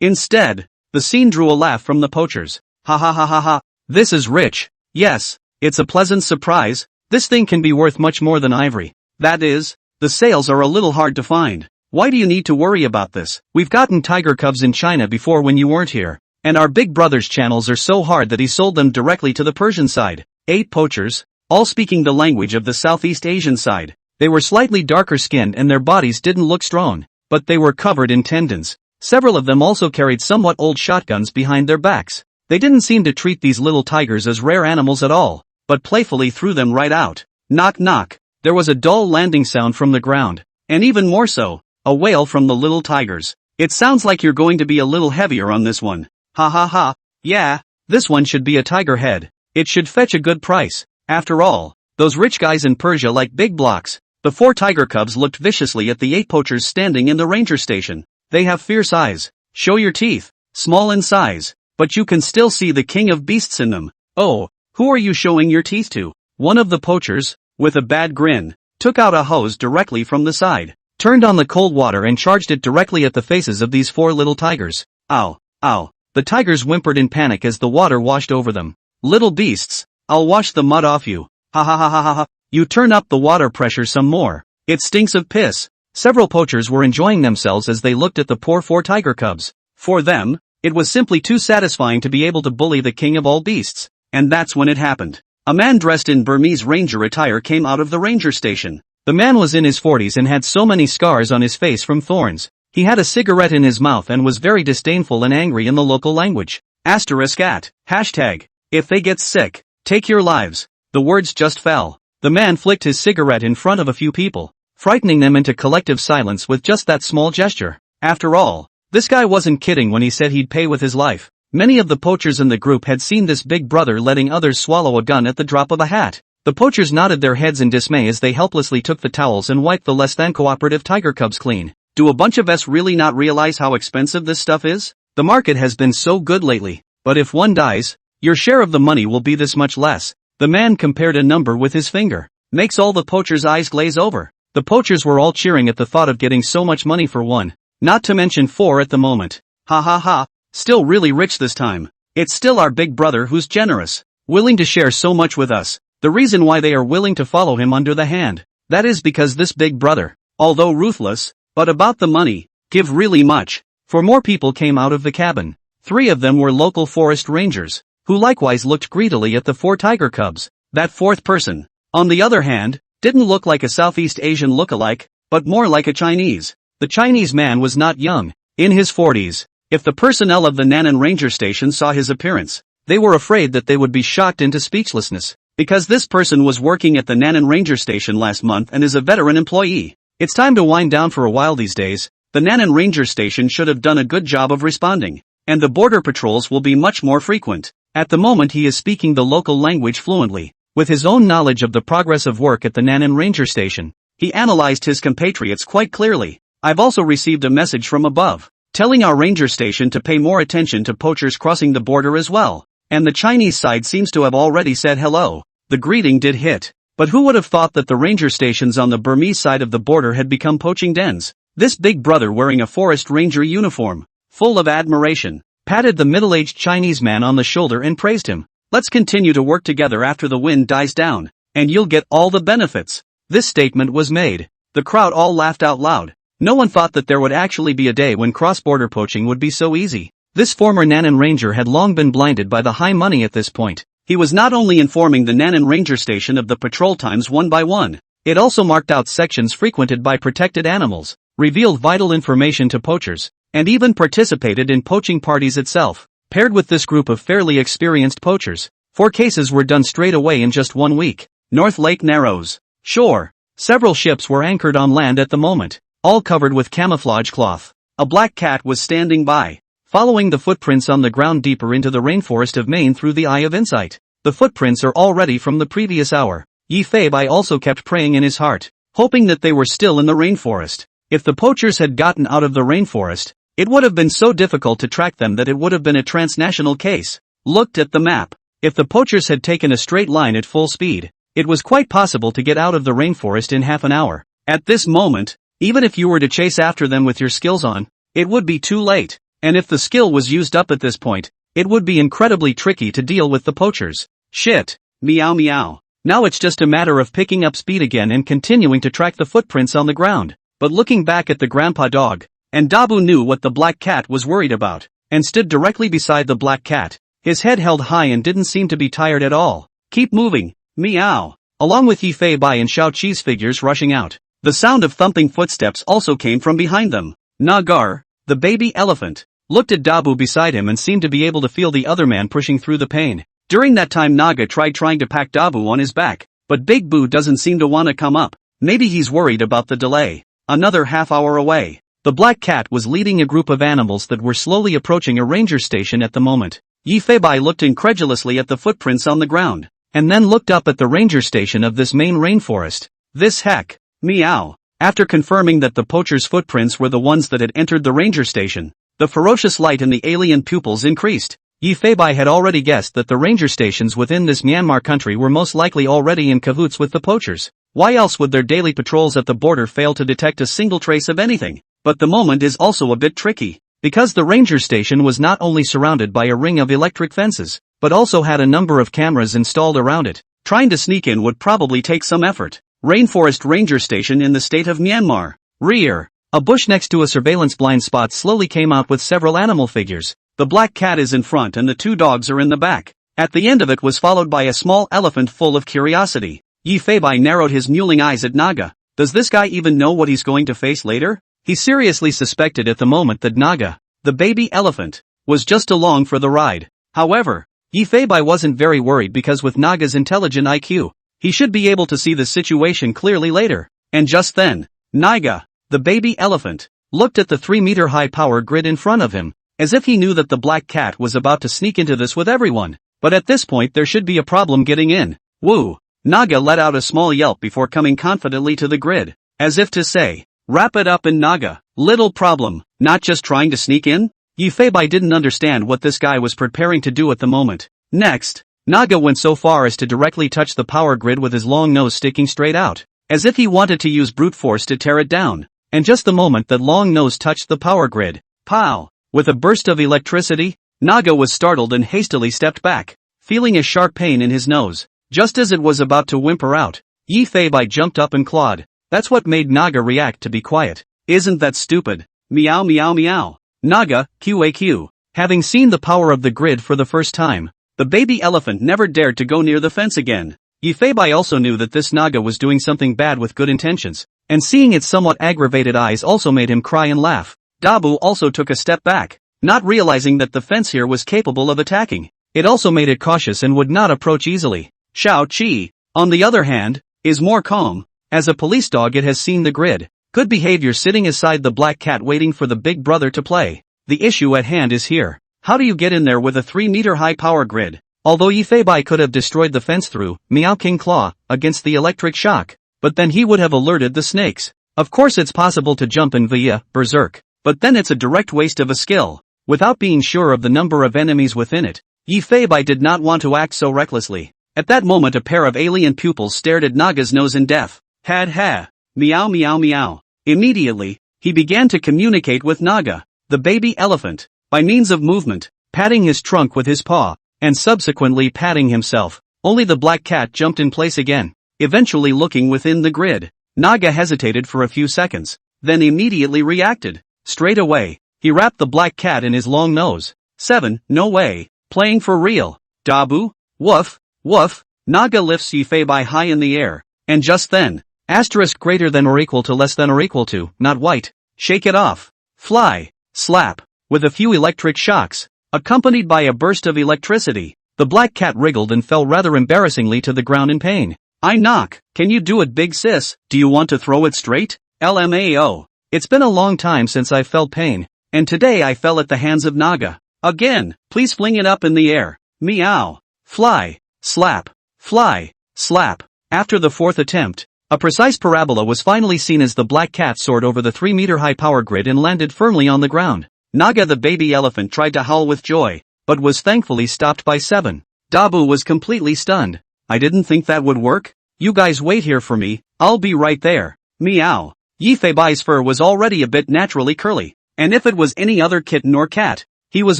[SPEAKER 1] Instead, the scene drew a laugh from the poachers. Ha ha ha ha ha. This is rich. Yes, it's a pleasant surprise. This thing can be worth much more than ivory. That is, the sales are a little hard to find. Why do you need to worry about this? We've gotten tiger cubs in China before when you weren't here, and our big brother's channels are so hard that he sold them directly to the Persian side. 8 poachers, all speaking the language of the Southeast Asian side. They were slightly darker skinned and their bodies didn't look strong, but they were covered in tendons. Several of them also carried somewhat old shotguns behind their backs. They didn't seem to treat these little tigers as rare animals at all, but playfully threw them right out. Knock knock. There was a dull landing sound from the ground, and even more so, a wail from the little tigers. It sounds like you're going to be a little heavier on this one. Ha ha ha. Yeah, this one should be a tiger head. It should fetch a good price. After all, those rich guys in Persia like big blocks. The 4 tiger cubs looked viciously at the 8 poachers standing in the ranger station. They have fierce eyes. Show your teeth. Small in size, but you can still see the king of beasts in them. Oh, who are you showing your teeth to? One of the poachers, with a bad grin, took out a hose directly from the side, turned on the cold water and charged it directly at the faces of these 4 little tigers. Ow, ow. The tigers whimpered in panic as the water washed over them. Little beasts, I'll wash the mud off you. Ha ha ha ha ha ha. You turn up the water pressure some more. It stinks of piss. Several poachers were enjoying themselves as they looked at the poor 4 tiger cubs. For them, it was simply too satisfying to be able to bully the king of all beasts. And that's when it happened. A man dressed in Burmese ranger attire came out of the ranger station. The man was in his 40s and had so many scars on his face from thorns. He had a cigarette in his mouth and was very disdainful and angry in the local language. Asterisk at. Hashtag. If they get sick, take your lives. The words just fell. The man flicked his cigarette in front of a few people, frightening them into collective silence with just that small gesture. After all, this guy wasn't kidding when he said he'd pay with his life. Many of the poachers in the group had seen this big brother letting others swallow a gun at the drop of a hat. The poachers nodded their heads in dismay as they helplessly took the towels and wiped the less than cooperative tiger cubs clean. Do a bunch of us really not realize how expensive this stuff is? The market has been so good lately, but if one dies, your share of the money will be this much less. The man compared a number with his finger. Makes all the poachers' eyes glaze over. The poachers were all cheering at the thought of getting so much money for one. Not to mention 4 at the moment. Ha ha ha. Still really rich this time. It's still our big brother who's generous, willing to share so much with us. The reason why they are willing to follow him under the hand. That is because this big brother, although ruthless, but about the money, give really much. 4 more people came out of the cabin. 3 of them were local forest rangers, who likewise looked greedily at the 4 tiger cubs. That 4th person, on the other hand, didn't look like a Southeast Asian look-alike, but more like a Chinese. The Chinese man was not young, in his 40s. If the personnel of the Nanan Ranger Station saw his appearance, they were afraid that they would be shocked into speechlessness, because this person was working at the Nanan Ranger Station last month and is a veteran employee. It's time to wind down for a while these days. The Nanan Ranger Station should have done a good job of responding, and the border patrols will be much more frequent. At the moment he is speaking the local language fluently. With his own knowledge of the progress of work at the Nanan Ranger Station, he analyzed his compatriots quite clearly. I've also received a message from above, telling our ranger station to pay more attention to poachers crossing the border as well. And the Chinese side seems to have already said hello. The greeting did hit. But who would have thought that the ranger stations on the Burmese side of the border had become poaching dens? This big brother wearing a forest ranger uniform, full of admiration, patted the middle-aged Chinese man on the shoulder and praised him. Let's continue to work together after the wind dies down, and you'll get all the benefits. This statement was made. The crowd all laughed out loud. No one thought that there would actually be a day when cross-border poaching would be so easy. This former Nannan Ranger had long been blinded by the high money at this point. He was not only informing the Nannan Ranger Station of the patrol times one by one, it also marked out sections frequented by protected animals, revealed vital information to poachers, and even participated in poaching parties itself. Paired with this group of fairly experienced poachers, 4 cases were done straight away in just 1 week. North Lake Narrows. Shore. Several ships were anchored on land at the moment, all covered with camouflage cloth. A black cat was standing by, following the footprints on the ground deeper into the rainforest of Maine through the eye of insight. The footprints are already from the previous hour. Yi Fei Bai also kept praying in his heart, hoping that they were still in the rainforest. If the poachers had gotten out of the rainforest, it would have been so difficult to track them that it would have been a transnational case. Looked at the map. If the poachers had taken a straight line at full speed, it was quite possible to get out of the rainforest in half an hour. At this moment, even if you were to chase after them with your skills on, it would be too late. And if the skill was used up at this point, it would be incredibly tricky to deal with the poachers. Shit. Meow meow. Now it's just a matter of picking up speed again and continuing to track the footprints on the ground. But looking back at the grandpa dog, and Dabu knew what the black cat was worried about, and stood directly beside the black cat, his head held high and didn't seem to be tired at all. Keep moving. Meow. Along with Yi Fei Bai and Shao Qi's figures rushing out, the sound of thumping footsteps also came from behind them. Nagar, the baby elephant, looked at Dabu beside him and seemed to be able to feel the other man pushing through the pain. During that time Naga tried trying to pack Dabu on his back, but Big Boo doesn't seem to want to come up. Maybe he's worried about the delay. Another half hour away. The black cat was leading a group of animals that were slowly approaching a ranger station at the moment. Yi Fei Bai looked incredulously at the footprints on the ground, and then looked up at the ranger station of this Maine rainforest. This heck. Meow. After confirming that the poachers' footprints were the ones that had entered the ranger station, the ferocious light in the alien pupils increased. Yi Fei Bai had already guessed that the ranger stations within this Myanmar country were most likely already in cahoots with the poachers. Why else would their daily patrols at the border fail to detect a single trace of anything? But the moment is also a bit tricky, because the ranger station was not only surrounded by a ring of electric fences, but also had a number of cameras installed around it. Trying to sneak in would probably take some effort. Rainforest Ranger Station in the state of Myanmar. Rear. A bush next to a surveillance blind spot slowly came out with several animal figures. The black cat is in front and the 2 dogs are in the back. At the end of it was followed by a small elephant full of curiosity. Yi Fei Bai narrowed his mewling eyes at Naga. Does this guy even know what he's going to face later? He seriously suspected at the moment that Naga, the baby elephant, was just along for the ride. However, Yi Fei Bai wasn't very worried because with Naga's intelligent IQ, he should be able to see the situation clearly later. And just then, Naga, the baby elephant, looked at the 3-meter-high power grid in front of him, as if he knew that the black cat was about to sneak into this with everyone. But at this point there should be a problem getting in. Woo! Naga let out a small yelp before coming confidently to the grid, as if to say, wrap it up in Naga. Little problem, not just trying to sneak in? Yi Fei Bai didn't understand what this guy was preparing to do at the moment. Next, Naga went so far as to directly touch the power grid with his long nose sticking straight out, as if he wanted to use brute force to tear it down. And just the moment that long nose touched the power grid, pow! With a burst of electricity, Naga was startled and hastily stepped back, feeling a sharp pain in his nose. Just as it was about to whimper out, Yi Fei Bai jumped up and clawed. That's what made Naga react to be quiet. Isn't that stupid? Meow meow meow. Naga, QAQ. Having seen the power of the grid for the first time, the baby elephant never dared to go near the fence again. Yi Fei Bai also knew that this Naga was doing something bad with good intentions, and seeing its somewhat aggravated eyes also made him cry and laugh. Dabu also took a step back, not realizing that the fence here was capable of attacking. It also made it cautious and would not approach easily. Shao Qi, on the other hand, is more calm. As a police dog it has seen the grid. Good behavior sitting aside the black cat waiting for the big brother to play. The issue at hand is here. How do you get in there with a 3-meter-high power grid? Although Yi Fei Bai could have destroyed the fence through Meow King Claw against the electric shock, but then he would have alerted the snakes. Of course it's possible to jump in via berserk, but then it's a direct waste of a skill. Without being sure of the number of enemies within it, Yi Fei-bai did not want to act so recklessly. At that moment a pair of alien pupils stared at Naga's nose in death. Had ha. Meow meow meow. Immediately, he began to communicate with Naga, the baby elephant, by means of movement, patting his trunk with his paw, and subsequently patting himself. Only the black cat jumped in place again, eventually looking within the grid. Naga hesitated for a few seconds, then immediately reacted. Straight away, he wrapped the black cat in his long nose. 7, no way, playing for real. Dabu? Woof, woof. Naga lifts Yi Fei-bai high in the air, and just then, asterisk greater than or equal to less than or equal to, not white, shake it off. Fly, slap, with a few electric shocks, accompanied by a burst of electricity. The black cat wriggled and fell rather embarrassingly to the ground in pain. I knock, can you do it big sis? Do you want to throw it straight? LMAO. It's been a long time since I felt pain, and today I fell at the hands of Naga. Again, please fling it up in the air. Meow. Fly, slap, fly, slap. After the fourth attempt, a precise parabola was finally seen as the black cat soared over the 3-meter-high power grid and landed firmly on the ground. Naga the baby elephant tried to howl with joy, but was thankfully stopped by 7. Dabu was completely stunned. I didn't think that would work. You guys wait here for me, I'll be right there. Meow. Yi Fei-bai's fur was already a bit naturally curly, and if it was any other kitten or cat, he was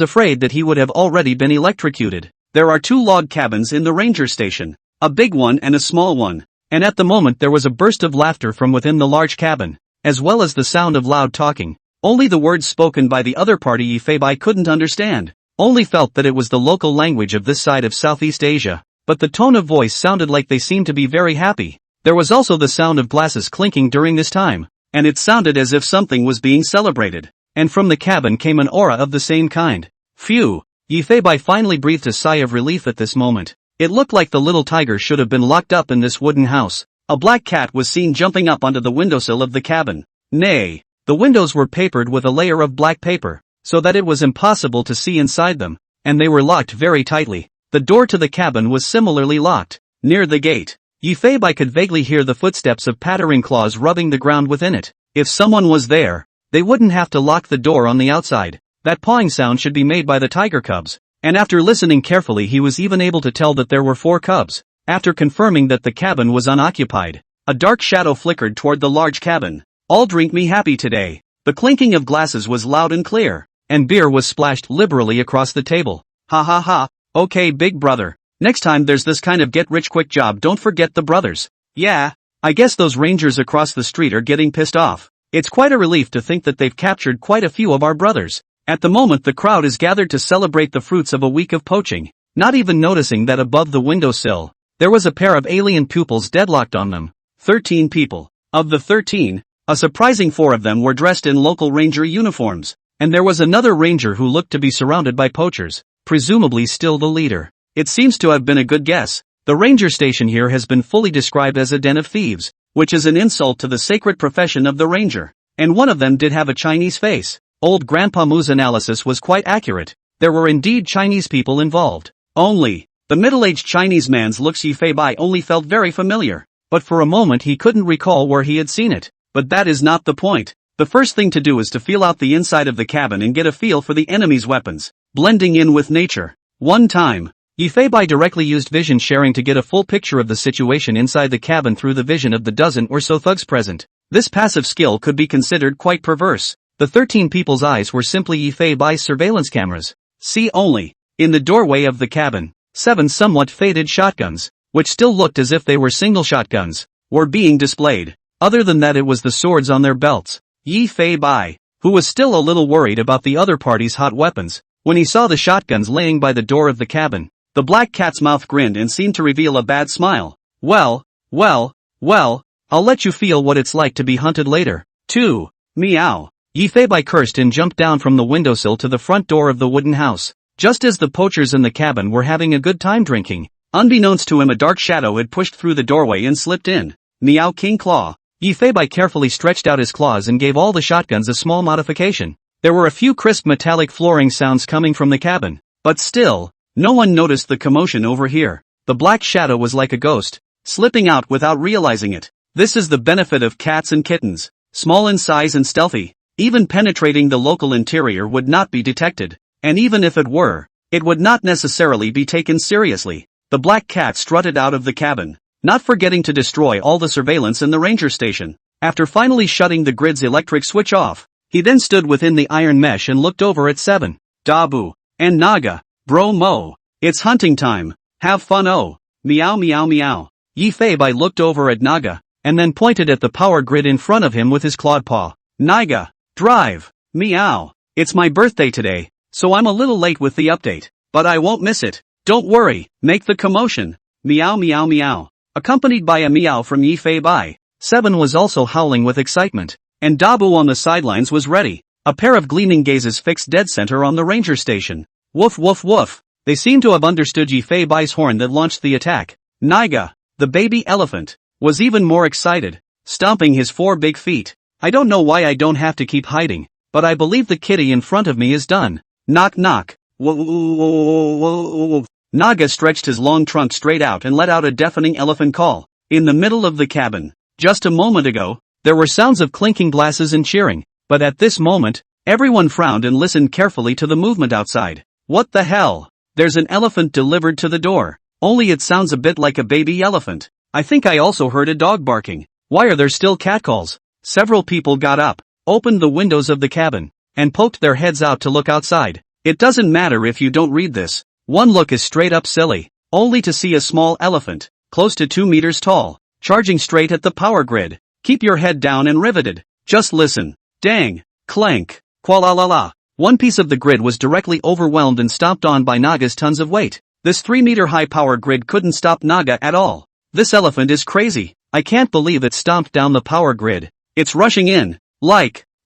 [SPEAKER 1] afraid that he would have already been electrocuted. There are 2 log cabins in the ranger station, a big one and a small one, and at the moment there was a burst of laughter from within the large cabin, as well as the sound of loud talking. Only the words spoken by the other party Yi Fei-bai couldn't understand, only felt that it was the local language of this side of Southeast Asia, but the tone of voice sounded like they seemed to be very happy. There was also the sound of glasses clinking during this time, and it sounded as if something was being celebrated, and from the cabin came an aura of the same kind. Phew, Yi Fei-bai finally breathed a sigh of relief at this moment. It looked like the little tiger should have been locked up in this wooden house. A black cat was seen jumping up onto the windowsill of the cabin. Nay, the windows were papered with a layer of black paper, so that it was impossible to see inside them, and they were locked very tightly. The door to the cabin was similarly locked. Near the gate, Yi Fei-bai could vaguely hear the footsteps of pattering claws rubbing the ground within it. If someone was there, they wouldn't have to lock the door on the outside. That pawing sound should be made by the tiger cubs, and after listening carefully he was even able to tell that there were 4 cubs. After confirming that the cabin was unoccupied, a dark shadow flickered toward the large cabin. All drink me happy today. The clinking of glasses was loud and clear, and beer was splashed liberally across the table. Ha ha ha, okay big brother, next time there's this kind of get-rich-quick job don't forget the brothers. Yeah, I guess those rangers across the street are getting pissed off. It's quite a relief to think that they've captured quite a few of our brothers. At the moment the crowd is gathered to celebrate the fruits of a week of poaching, not even noticing that above the windowsill, there was a pair of alien pupils deadlocked on them. 13 people. Of the 13, a surprising 4 of them were dressed in local ranger uniforms, and there was another ranger who looked to be surrounded by poachers, presumably still the leader. It seems to have been a good guess. The ranger station here has been fully described as a den of thieves, which is an insult to the sacred profession of the ranger, and one of them did have a Chinese face. Old Grandpa Mu's analysis was quite accurate. There were indeed Chinese people involved. Only, the middle-aged Chinese man's looks Yi Fei-bai only felt very familiar, but for a moment he couldn't recall where he had seen it. But that is not the point. The first thing to do is to feel out the inside of the cabin and get a feel for the enemy's weapons, blending in with nature. One time, Yi Fei-bai directly used vision sharing to get a full picture of the situation inside the cabin through the vision of the dozen or so thugs present. This passive skill could be considered quite perverse. The 13 people's eyes were simply Yi Fei-bai's surveillance cameras. See only, in the doorway of the cabin, 7 somewhat faded shotguns, which still looked as if they were single shotguns, were being displayed. Other than that it was the swords on their belts. Yi Fei-bai, who was still a little worried about the other party's hot weapons, when he saw the shotguns laying by the door of the cabin, the black cat's mouth grinned and seemed to reveal a bad smile. Well, I'll let you feel what it's like to be hunted later. 2. Meow. Yi Fei-bai cursed and jumped down from the windowsill to the front door of the wooden house. Just as the poachers in the cabin were having a good time drinking, unbeknownst to him a dark shadow had pushed through the doorway and slipped in. Meow King Claw. Yi Fei-bai carefully stretched out his claws and gave all the shotguns a small modification. There were a few crisp metallic flooring sounds coming from the cabin, but still, no one noticed the commotion over here. The black shadow was like a ghost, slipping out without realizing it. This is the benefit of cats and kittens. small in size and stealthy. Even penetrating the local interior would not be detected, and even if it were, it would not necessarily be taken seriously. The black cat strutted out of the cabin, not forgetting to destroy all the surveillance in the ranger station. After finally shutting the grid's electric switch off, he then stood within the iron mesh and looked over at Seven, Dabu, and Naga. Bro Mo, it's hunting time. Have fun oh. Meow meow meow. Yi Fei Bai looked over at Naga, and then pointed at the power grid in front of him with his clawed paw. Naga, drive. Meow. It's my birthday today, so I'm a little late with the update, but I won't miss it. Don't worry, make the commotion. Meow meow meow. Accompanied by a meow from Yi Fei Bai, Seven was also howling with excitement, and Dabu on the sidelines was ready. A pair of gleaming gazes fixed dead center on the ranger station. Woof woof woof. They seemed to have understood Yi Fei Bai's horn that launched the attack. Naiga, the baby elephant, was even more excited, stomping his 4 big feet. I don't know why I don't have to keep hiding, but I believe the kitty in front of me is done. Knock knock. Naga stretched his long trunk straight out and let out a deafening elephant call. In the middle of the cabin, just a moment ago, there were sounds of clinking glasses and cheering, but at this moment, everyone frowned and listened carefully to the movement outside. What the hell? There's an elephant delivered to the door, only it sounds a bit like a baby elephant. I think I also heard a dog barking. Why are there still catcalls? Several people got up, opened the windows of the cabin, and poked their heads out to look outside. It doesn't matter if you don't read this. One look is straight up silly, only to see a small elephant, close to 2 meters tall, charging straight at the power grid. Keep your head down and riveted. Just listen. Dang. Clank. Qualalala. One piece of the grid was directly overwhelmed and stomped on by Naga's tons of weight. This 3-meter high power grid couldn't stop Naga at all. This elephant is crazy. I can't believe it stomped down the power grid. It's rushing in.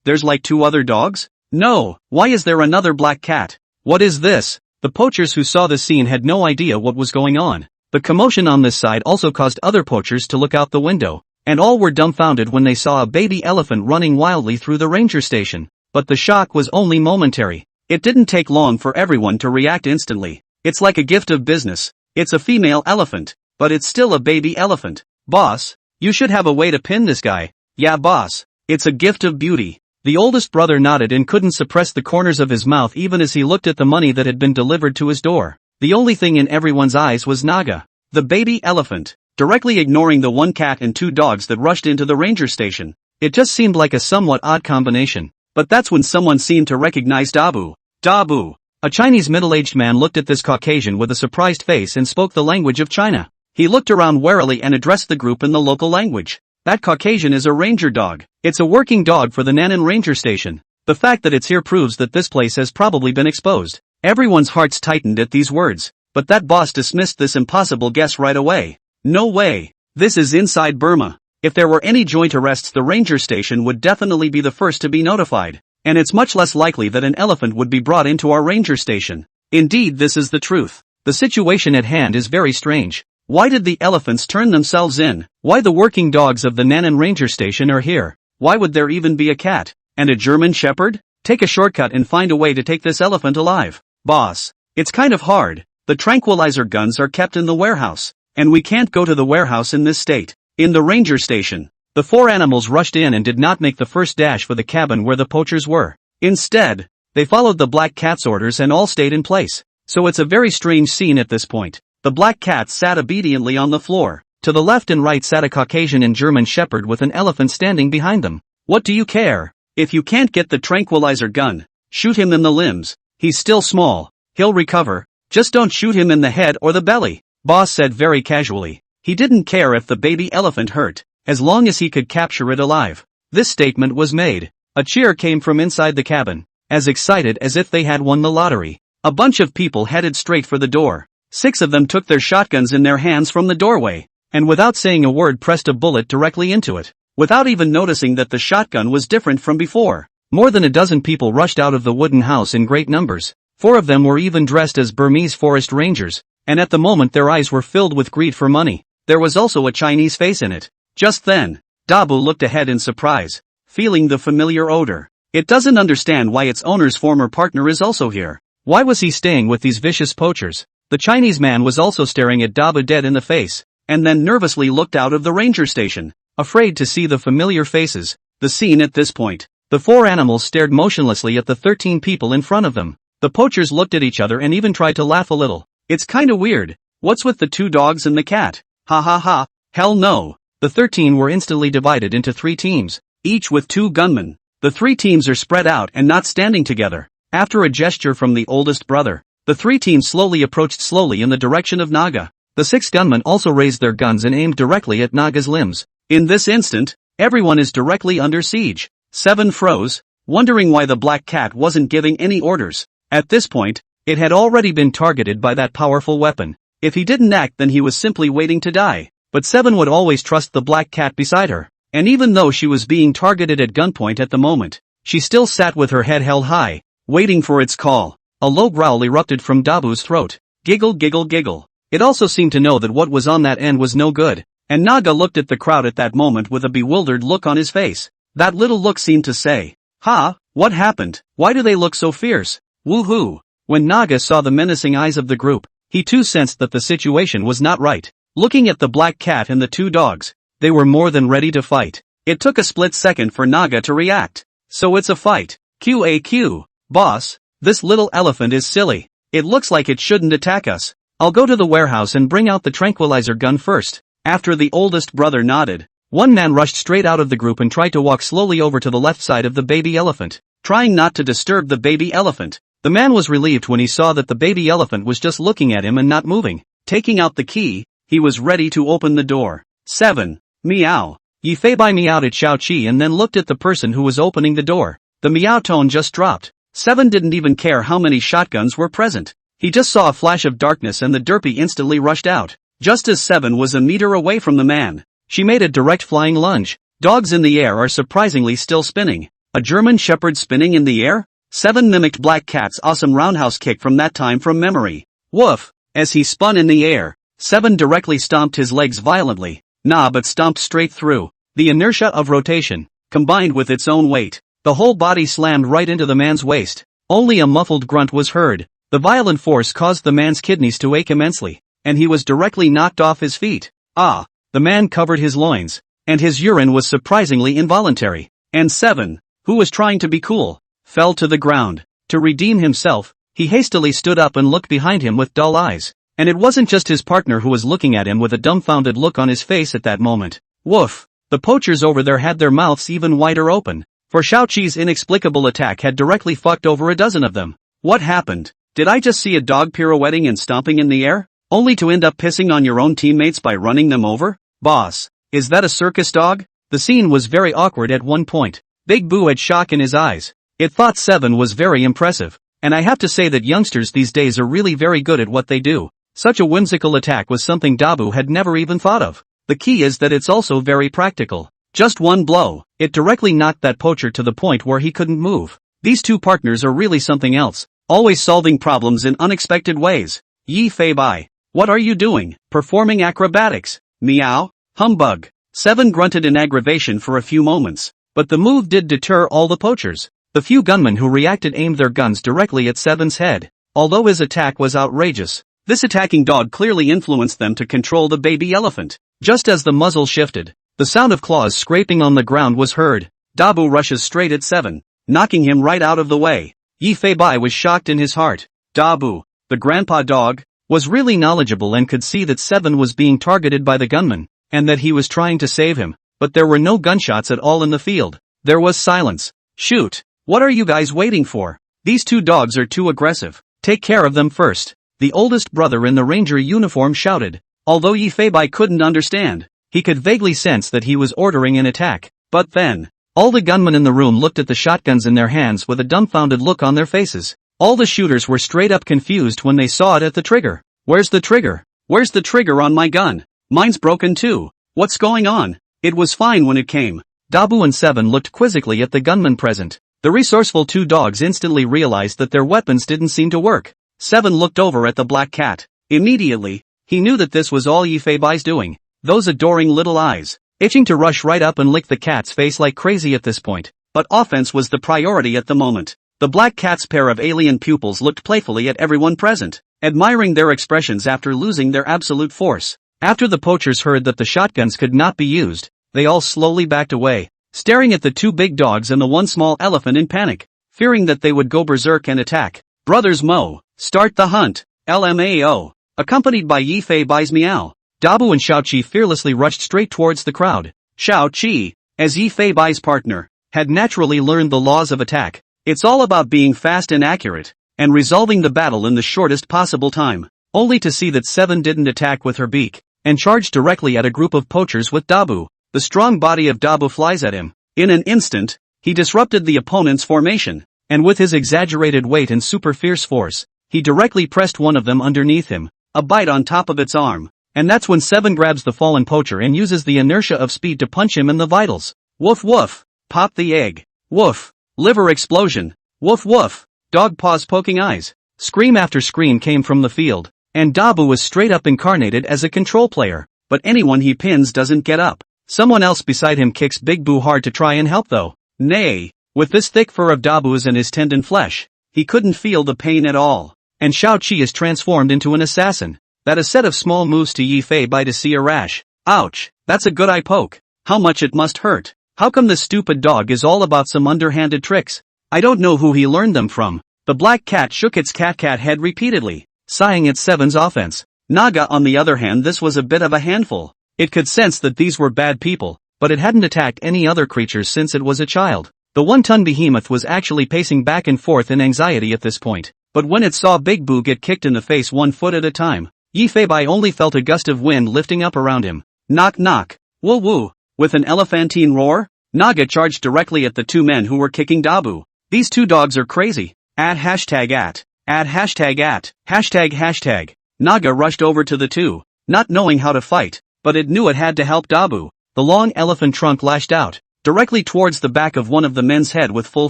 [SPEAKER 1] There's like 2 other dogs? No, why is there another black cat? What is this? The poachers who saw the scene had no idea what was going on. The commotion on this side also caused other poachers to look out the window, and all were dumbfounded when they saw a baby elephant running wildly through the ranger station. But the shock was only momentary. It didn't take long for everyone to react instantly. It's like a gift of business. It's a female elephant, but it's still a baby elephant. Boss, you should have a way to pin this guy. Yeah boss, it's a gift of beauty. The oldest brother nodded and couldn't suppress the corners of his mouth even as he looked at the money that had been delivered to his door. The only thing in everyone's eyes was Naga, the baby elephant, directly ignoring the 1 cat and 2 dogs that rushed into the ranger station. It just seemed like a somewhat odd combination. But that's when someone seemed to recognize Dabu. Dabu. A Chinese middle-aged man looked at this Caucasian with a surprised face and spoke the language of China. He looked around warily and addressed the group in the local language. That Caucasian is a ranger dog. It's a working dog for the Nan'an Ranger Station. The fact that it's here proves that this place has probably been exposed. Everyone's hearts tightened at these words, but that boss dismissed this impossible guess right away. No way. This is inside Burma. If there were any joint arrests, the ranger station would definitely be the first to be notified, and it's much less likely that an elephant would be brought into our ranger station. Indeed, this is the truth. The situation at hand is very strange. Why did the elephants turn themselves in? Why the working dogs of the Nan'an Ranger Station are here? Why would there even be a cat? And a German shepherd? Take a shortcut and find a way to take this elephant alive. Boss, it's kind of hard. The tranquilizer guns are kept in the warehouse, and we can't go to the warehouse in this state. In the ranger station, the 4 animals rushed in and did not make the first dash for the cabin where the poachers were. Instead, they followed the black cat's orders and all stayed in place. So it's a very strange scene at this point. The black cat sat obediently on the floor. To the left and right sat a Caucasian and German shepherd with an elephant standing behind them. What do you care? If you can't get the tranquilizer gun, shoot him in the limbs. He's still small. He'll recover. Just don't shoot him in the head or the belly. Boss said very casually. He didn't care if the baby elephant hurt, as long as he could capture it alive. This statement was made. A cheer came from inside the cabin, as excited as if they had won the lottery. A bunch of people headed straight for the door. 6 of them took their shotguns in their hands from the doorway, and without saying a word pressed a bullet directly into it, without even noticing that the shotgun was different from before. More than a dozen people rushed out of the wooden house in great numbers. 4 of them were even dressed as Burmese forest rangers, and at the moment their eyes were filled with greed for money. There was also a Chinese face in it. Just then, Dabu looked ahead in surprise, feeling the familiar odor. It doesn't understand why its owner's former partner is also here. Why was he staying with these vicious poachers? The Chinese man was also staring at Dabu dead in the face, and then nervously looked out of the ranger station, afraid to see the familiar faces. the scene at this point. The 4 animals stared motionlessly at the 13 people in front of them. The poachers looked at each other and even tried to laugh a little. It's kinda weird. What's with the 2 dogs and the cat? Ha ha ha. Hell no. The 13 were instantly divided into 3 teams, each with 2 gunmen. The 3 teams are spread out and not standing together. After a gesture from the oldest brother, the 3 teams slowly approached in the direction of Naga. The 6 gunmen also raised their guns and aimed directly at Naga's limbs. In this instant, everyone is directly under siege. 7 froze, wondering why the black cat wasn't giving any orders. At this point, it had already been targeted by that powerful weapon. If he didn't act, then he was simply waiting to die. But 7 would always trust the black cat beside her. And even though she was being targeted at gunpoint at the moment, she still sat with her head held high, waiting for its call. A low growl erupted from Dabu's throat. Giggle giggle giggle. It also seemed to know that what was on that end was no good. And Naga looked at the crowd at that moment with a bewildered look on his face. That little look seemed to say, "Ha, what happened? Why do they look so fierce? Woohoo." When Naga saw the menacing eyes of the group, he too sensed that the situation was not right. Looking at the black cat and the 2 dogs, they were more than ready to fight. It took a split second for Naga to react. So it's a fight. QAQ. Boss, this little elephant is silly. It looks like it shouldn't attack us. I'll go to the warehouse and bring out the tranquilizer gun first. After the oldest brother nodded, one man rushed straight out of the group and tried to walk slowly over to the left side of the baby elephant, trying not to disturb the baby elephant. The man was relieved when he saw that the baby elephant was just looking at him and not moving. Taking out the key, he was ready to open the door. 7. Meow. Yi Fei Bai meowed at Xiao Qi and then looked at the person who was opening the door. The meow tone just dropped. 7 didn't even care how many shotguns were present. He just saw a flash of darkness and the derpy instantly rushed out. Just as 7 was a meter away from the man, she made a direct flying lunge. Dogs in the air are surprisingly still spinning. A German shepherd spinning in the air? 7 mimicked Black Cat's awesome roundhouse kick from that time from memory. Woof! As he spun in the air, 7 directly stomped his legs violently. Nah, but stomped straight through. The inertia of rotation, combined with its own weight, the whole body slammed right into the man's waist. Only a muffled grunt was heard. The violent force caused the man's kidneys to ache immensely, and he was directly knocked off his feet. Ah! The man covered his loins, and his urine was surprisingly involuntary. And 7, who was trying to be cool, fell to the ground. To redeem himself, he hastily stood up and looked behind him with dull eyes. And it wasn't just his partner who was looking at him with a dumbfounded look on his face at that moment. Woof! The poachers over there had their mouths even wider open, for Xiao Qi's inexplicable attack had directly fucked over a dozen of them. What happened? Did I just see a dog pirouetting and stomping in the air, only to end up pissing on your own teammates by running them over? Boss, is that a circus dog? The scene was very awkward at one point. Big Boo had shock in his eyes. It thought 7 was very impressive, and I have to say that youngsters these days are really very good at what they do. Such a whimsical attack was something Dabu had never even thought of. The key is that it's also very practical. Just one blow, it directly knocked that poacher to the point where he couldn't move. These 2 partners are really something else, always solving problems in unexpected ways. Yi Fei Bai, what are you doing? Performing acrobatics? Meow? Humbug. 7 grunted in aggravation for a few moments, but the move did deter all the poachers. The few gunmen who reacted aimed their guns directly at 7's head. Although his attack was outrageous, this attacking dog clearly influenced them to control the baby elephant. Just as the muzzle shifted, the sound of claws scraping on the ground was heard. Dabu rushes straight at 7, knocking him right out of the way. Yi Fei Bai was shocked in his heart. Dabu, the grandpa dog, was really knowledgeable and could see that 7 was being targeted by the gunman, and that he was trying to save him, but there were no gunshots at all in the field. There was silence. Shoot! What are you guys waiting for? These 2 dogs are too aggressive. Take care of them first. The oldest brother in the ranger uniform shouted. Although Yi Fei Bai couldn't understand, he could vaguely sense that he was ordering an attack. But then, all the gunmen in the room looked at the shotguns in their hands with a dumbfounded look on their faces. All the shooters were straight up confused when they saw it at the trigger. Where's the trigger? Where's the trigger on my gun? Mine's broken too. What's going on? It was fine when it came. Dabu and 7 looked quizzically at the gunmen present. The resourceful 2 dogs instantly realized that their weapons didn't seem to work. 7 looked over at the black cat. Immediately, he knew that this was all Yi Fei Bai's doing. Those adoring little eyes, itching to rush right up and lick the cat's face like crazy at this point. But offense was the priority at the moment. The black cat's pair of alien pupils looked playfully at everyone present, admiring their expressions after losing their absolute force. After the poachers heard that the shotguns could not be used, they all slowly backed away. staring at the two big dogs and the one small elephant in panic, fearing that they would go berserk and attack. Brothers Mo, start the hunt. LMAO. Accompanied by Yi Fei Bai's meow, Dabu and Xiaoqi fearlessly rushed straight towards the crowd. Xiaoqi, as Yi Fei Bai's partner, had naturally learned the laws of attack. It's all about being fast and accurate, and resolving the battle in the shortest possible time, only to see that Seven didn't attack with her beak, and charged directly at a group of poachers with Dabu. The strong body of Dabu flies at him. In an instant, he disrupted the opponent's formation, and with his exaggerated weight and super fierce force, he directly pressed one of them underneath him, a bite on top of its arm, and that's when Seven grabs the fallen poacher and uses the inertia of speed to punch him in the vitals. Woof woof, pop the egg. Woof, liver explosion. Woof woof, dog paws poking eyes. Scream after scream came from the field, and Dabu was straight up incarnated as a control player, but anyone he pins doesn't get up. Someone else beside him kicks Big Boo hard to try and help though. Nay, with this thick fur of Dabu's and his tendon flesh, he couldn't feel the pain at all. And Xiaoqi is transformed into an assassin. That a set of small moves to Yi Fei Bai to see a rash. Ouch, that's a good eye poke. How much it must hurt. How come this stupid dog is all about some underhanded tricks? I don't know who he learned them from. The black cat shook its cat head repeatedly, sighing at Seven's offense. Naga on the other hand, this was a bit of a handful. It could sense that these were bad people, but it hadn't attacked any other creatures since it was a child. The one-ton behemoth was actually pacing back and forth in anxiety at this point. But when it saw Big Boo get kicked in the face 1 foot at a time, Yi Fei Bai only felt a gust of wind lifting up around him. Knock knock. Woo woo. With an elephantine roar, Naga charged directly at the two men who were kicking Dabu. These two dogs are crazy. Add hashtag at. Add hashtag at. Hashtag. Naga rushed over to the two, not knowing how to fight, but it knew it had to help Dabu. The long elephant trunk lashed out, directly towards the back of one of the men's head with full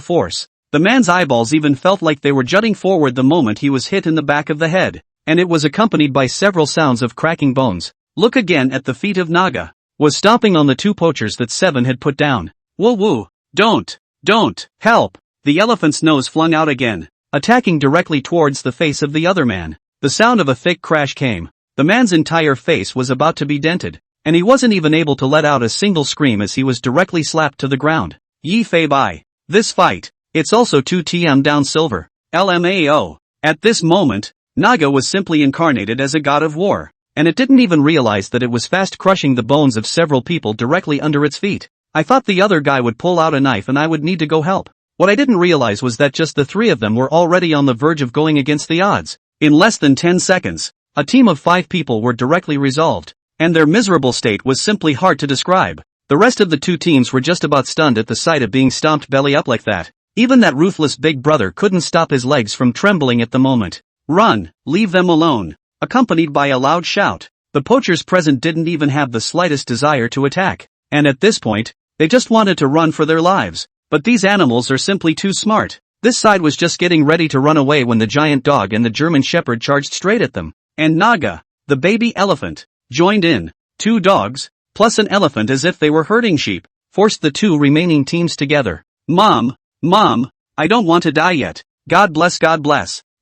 [SPEAKER 1] force. The man's eyeballs even felt like they were jutting forward the moment he was hit in the back of the head, and it was accompanied by several sounds of cracking bones. Look again at the feet of Naga, was stomping on the two poachers that Seven had put down. Woo woo, don't, help! The elephant's nose flung out again, attacking directly towards the face of the other man. The sound of a thick crash came. The man's entire face was about to be dented, and he wasn't even able to let out a single scream as he was directly slapped to the ground. Yi Fei Bai. This fight. It's also 2TM down silver. LMAO. At this moment, Naga was simply incarnated as a god of war, and it didn't even realize that it was fast crushing the bones of several people directly under its feet. I thought the other guy would pull out a knife and I would need to go help. What I didn't realize was that just the three of them were already on the verge of going against the odds. In less than 10 seconds, a team of 5 people were directly resolved, and their miserable state was simply hard to describe. The rest of the two teams were just about stunned at the sight of being stomped belly up like that. Even that ruthless big brother couldn't stop his legs from trembling at the moment. Run, leave them alone, accompanied by a loud shout. The poachers present didn't even have the slightest desire to attack, and at this point, they just wanted to run for their lives. But these animals are simply too smart. This side was just getting ready to run away when the giant dog and the German shepherd charged straight at them. And Naga, the baby elephant, joined in. 2 dogs, plus an elephant as if they were herding sheep, forced the 2 remaining teams together. Mom, I don't want to die yet. God bless.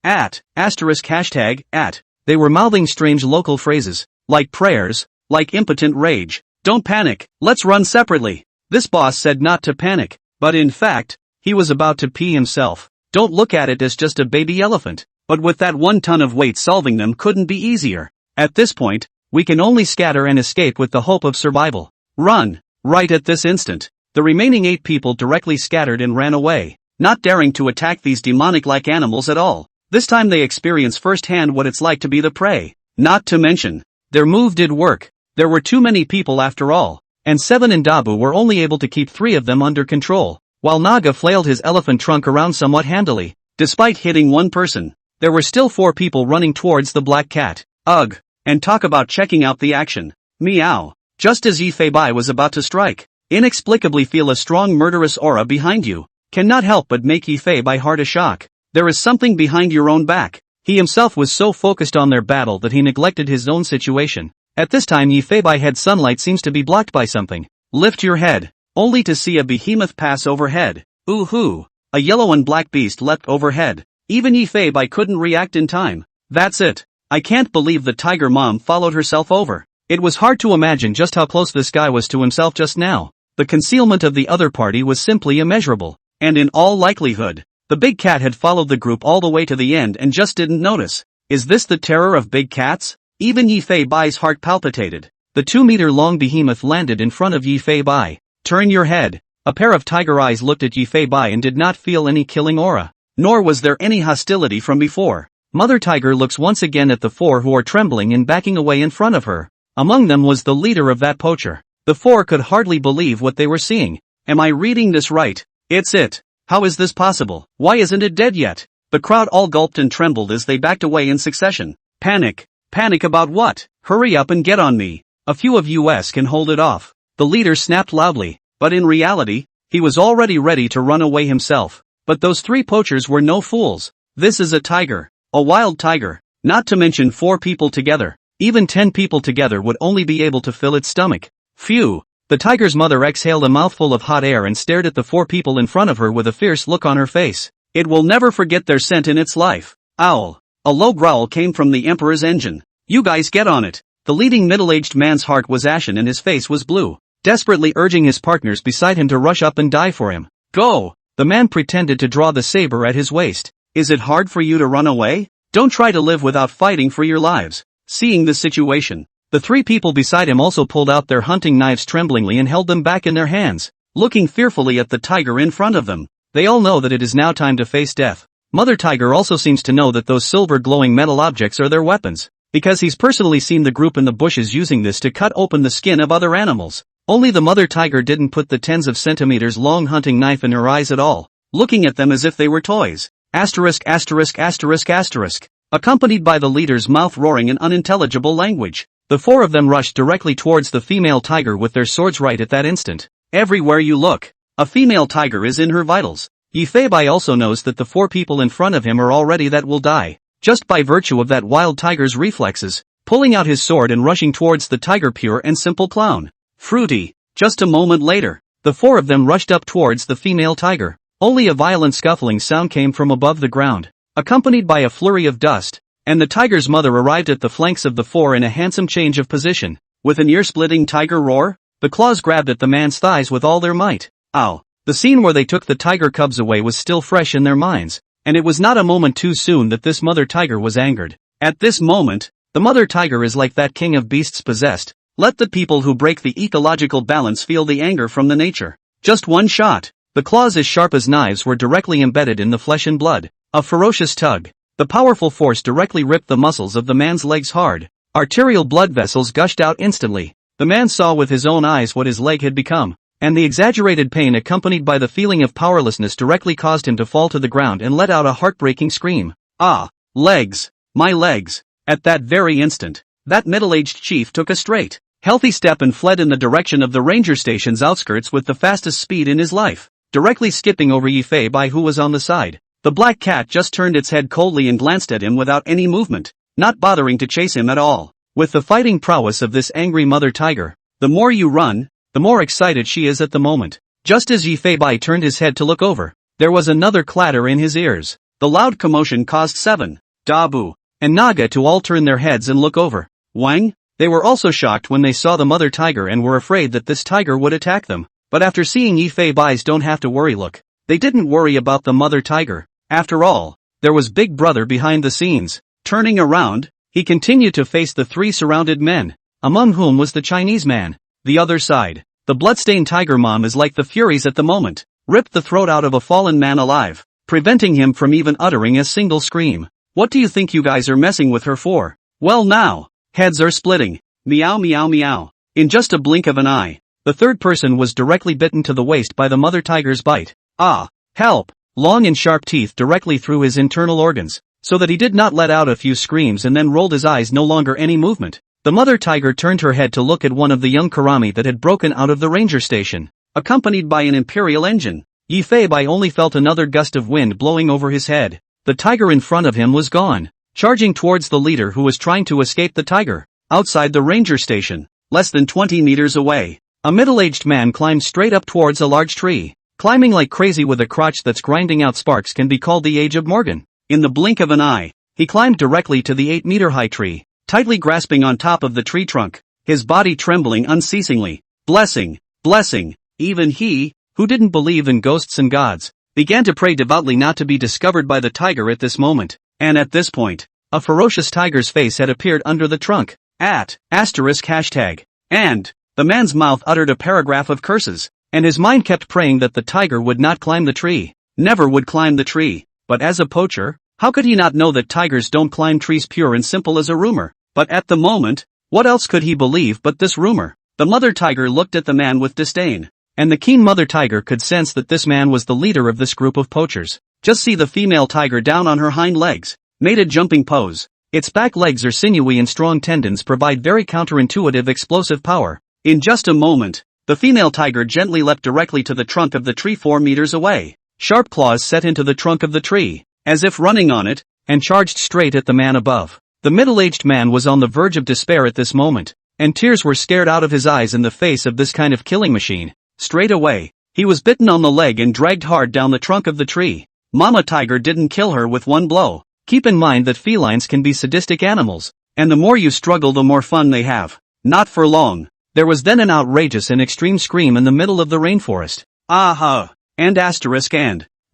[SPEAKER 1] Hashtag, at. They were mouthing strange local phrases, like prayers, like impotent rage. Don't panic, let's run separately. This boss said not to panic, but in fact, he was about to pee himself. Don't look at it as just a baby elephant, but with that 1 ton of weight solving them couldn't be easier. At this point, we can only scatter and escape with the hope of survival. Run, right at this instant. The remaining 8 people directly scattered and ran away, not daring to attack these demonic-like animals at all. This time they experience firsthand what it's like to be the prey. Not to mention, their move did work. There were too many people after all, and Seven and Dabu were only able to keep 3 of them under control, while Naga flailed his elephant trunk around somewhat handily. Despite hitting 1 person, there were still 4 people running towards the black cat. Ugh, and talk about checking out the action. Meow. Just as Yi Fei Bai was about to strike, inexplicably feel a strong murderous aura behind you. Cannot help but make Yi Fei Bai heart a shock. There is something behind your own back. He himself was so focused on their battle that he neglected his own situation. At this time Yi Fei Bai head sunlight seems to be blocked by something. Lift your head, only to see a behemoth pass overhead. Ooh-hoo. A yellow and black beast leapt overhead. Even Yi Fei Bai couldn't react in time. That's it. I can't believe the tiger mom followed herself over. It was hard to imagine just how close this guy was to himself just now. The concealment of the other party was simply immeasurable, and in all likelihood, the big cat had followed the group all the way to the end and just didn't notice. Is this the terror of big cats? Even Yi Fei Bai's heart palpitated. The 2-meter-long behemoth landed in front of Yi Fei Bai. Turn your head. A pair of tiger eyes looked at Yi Fei Bai and did not feel any killing aura. Nor was there any hostility from before. Mother Tiger looks once again at the 4 who are trembling and backing away in front of her. Among them was the leader of that poacher. The 4 could hardly believe what they were seeing. Am I reading this right? It's it. How is this possible? Why isn't it dead yet? The crowd all gulped and trembled as they backed away in succession. Panic. Panic about what? Hurry up and get on me. A few of us can hold it off. The leader snapped loudly, but in reality, he was already ready to run away himself. But those 3 poachers were no fools. This is a tiger. A wild tiger. Not to mention 4 people together. Even 10 people together would only be able to fill its stomach. Phew. The tiger's mother exhaled a mouthful of hot air and stared at the 4 people in front of her with a fierce look on her face. It will never forget their scent in its life. Owl. A low growl came from the Emperor's engine. You guys get on it. The leading middle-aged man's heart was ashen and his face was blue, desperately urging his partners beside him to rush up and die for him. Go! The man pretended to draw the saber at his waist. Is it hard for you to run away? Don't try to live without fighting for your lives. Seeing the situation, the 3 people beside him also pulled out their hunting knives tremblingly and held them back in their hands, looking fearfully at the tiger in front of them. They all know that it is now time to face death. Mother Tiger also seems to know that those silver glowing metal objects are their weapons, because he's personally seen the group in the bushes using this to cut open the skin of other animals. Only the mother tiger didn't put the tens of centimeters long hunting knife in her eyes at all, looking at them as if they were toys. Asterisk asterisk asterisk asterisk. Accompanied by the leader's mouth roaring in unintelligible language, the 4 of them rushed directly towards the female tiger with their swords right at that instant. Everywhere you look, a female tiger is in her vitals. Yi Fei Bai also knows that the 4 people in front of him are already that will die, just by virtue of that wild tiger's reflexes, pulling out his sword and rushing towards the tiger pure and simple clown. Fruity. Just a moment later, the 4 of them rushed up towards the female tiger. Only a violent scuffling sound came from above the ground, accompanied by a flurry of dust, and the tiger's mother arrived at the flanks of the 4 in a handsome change of position. With an ear-splitting tiger roar, the claws grabbed at the man's thighs with all their might. Ow. The scene where they took the tiger cubs away was still fresh in their minds, and it was not a moment too soon that this mother tiger was angered. At this moment, the mother tiger is like that king of beasts possessed. Let the people who break the ecological balance feel the anger from the nature. Just one shot. The claws as sharp as knives were directly embedded in the flesh and blood. A ferocious tug. The powerful force directly ripped the muscles of the man's legs hard. Arterial blood vessels gushed out instantly. The man saw with his own eyes what his leg had become, and the exaggerated pain accompanied by the feeling of powerlessness directly caused him to fall to the ground and let out a heartbreaking scream. Ah! Legs! My legs! At that very instant, that middle-aged chief took a straight, healthy step and fled in the direction of the ranger station's outskirts with the fastest speed in his life, directly skipping over Yi Fei Bai who was on the side. The black cat just turned its head coldly and glanced at him without any movement, not bothering to chase him at all. With the fighting prowess of this angry mother tiger, the more you run, the more excited she is at the moment. Just as Yi Fei Bai turned his head to look over, there was another clatter in his ears. The loud commotion caused 7, Dabu, and Naga to all turn their heads and look over. Wang? They were also shocked when they saw the mother tiger and were afraid that this tiger would attack them. But after seeing Yi Fei Bai's don't have to worry look, they didn't worry about the mother tiger. After all, there was Big Brother behind the scenes. Turning around, he continued to face the 3 surrounded men, among whom was the Chinese man. The other side, the bloodstained tiger mom is like the Furies at the moment, ripped the throat out of a fallen man alive, preventing him from even uttering a single scream. What do you think you guys are messing with her for? Well now, heads are splitting. Meow meow meow. In just a blink of an eye, the 3rd person was directly bitten to the waist by the mother tiger's bite. Ah! Help! Long and sharp teeth directly through his internal organs, so that he did not let out a few screams and then rolled his eyes, no longer any movement. The mother tiger turned her head to look at one of the young karami that had broken out of the ranger station, accompanied by an imperial engine. Yi Fei Bai only felt another gust of wind blowing over his head. The tiger in front of him was gone, charging towards the leader who was trying to escape the tiger. Outside the ranger station, less than 20 meters away, a middle-aged man climbed straight up towards a large tree. Climbing like crazy with a crotch that's grinding out sparks can be called the age of Morgan. In the blink of an eye, he climbed directly to the 8-meter-high tree, tightly grasping on top of the tree trunk, his body trembling unceasingly. Blessing, blessing, Even he, who didn't believe in ghosts and gods, began to pray devoutly not to be discovered by the tiger at this moment. And at this point, a ferocious tiger's face had appeared under the trunk. *##. And the man's mouth uttered a paragraph of curses, and his mind kept praying that the tiger would not climb the tree. Never would climb the tree. But as a poacher, how could he not know that tigers don't climb trees, pure and simple as a rumor? But at the moment, what else could he believe but this rumor? The mother tiger looked at the man with disdain, and the keen mother tiger could sense that this man was the leader of this group of poachers. Just see the female tiger down on her hind legs, made a jumping pose. Its back legs are sinewy and strong tendons provide very counterintuitive explosive power. In just a moment, the female tiger gently leapt directly to the trunk of the tree 4 meters away. Sharp claws set into the trunk of the tree, as if running on it, and charged straight at the man above. The middle-aged man was on the verge of despair at this moment, and tears were scared out of his eyes in the face of this kind of killing machine. Straight away, he was bitten on the leg and dragged hard down the trunk of the tree. Mama tiger didn't kill her with one blow. Keep in mind that felines can be sadistic animals, and the more you struggle the more fun they have. Not for long. There was then an outrageous and extreme scream in the middle of the rainforest. Aha! And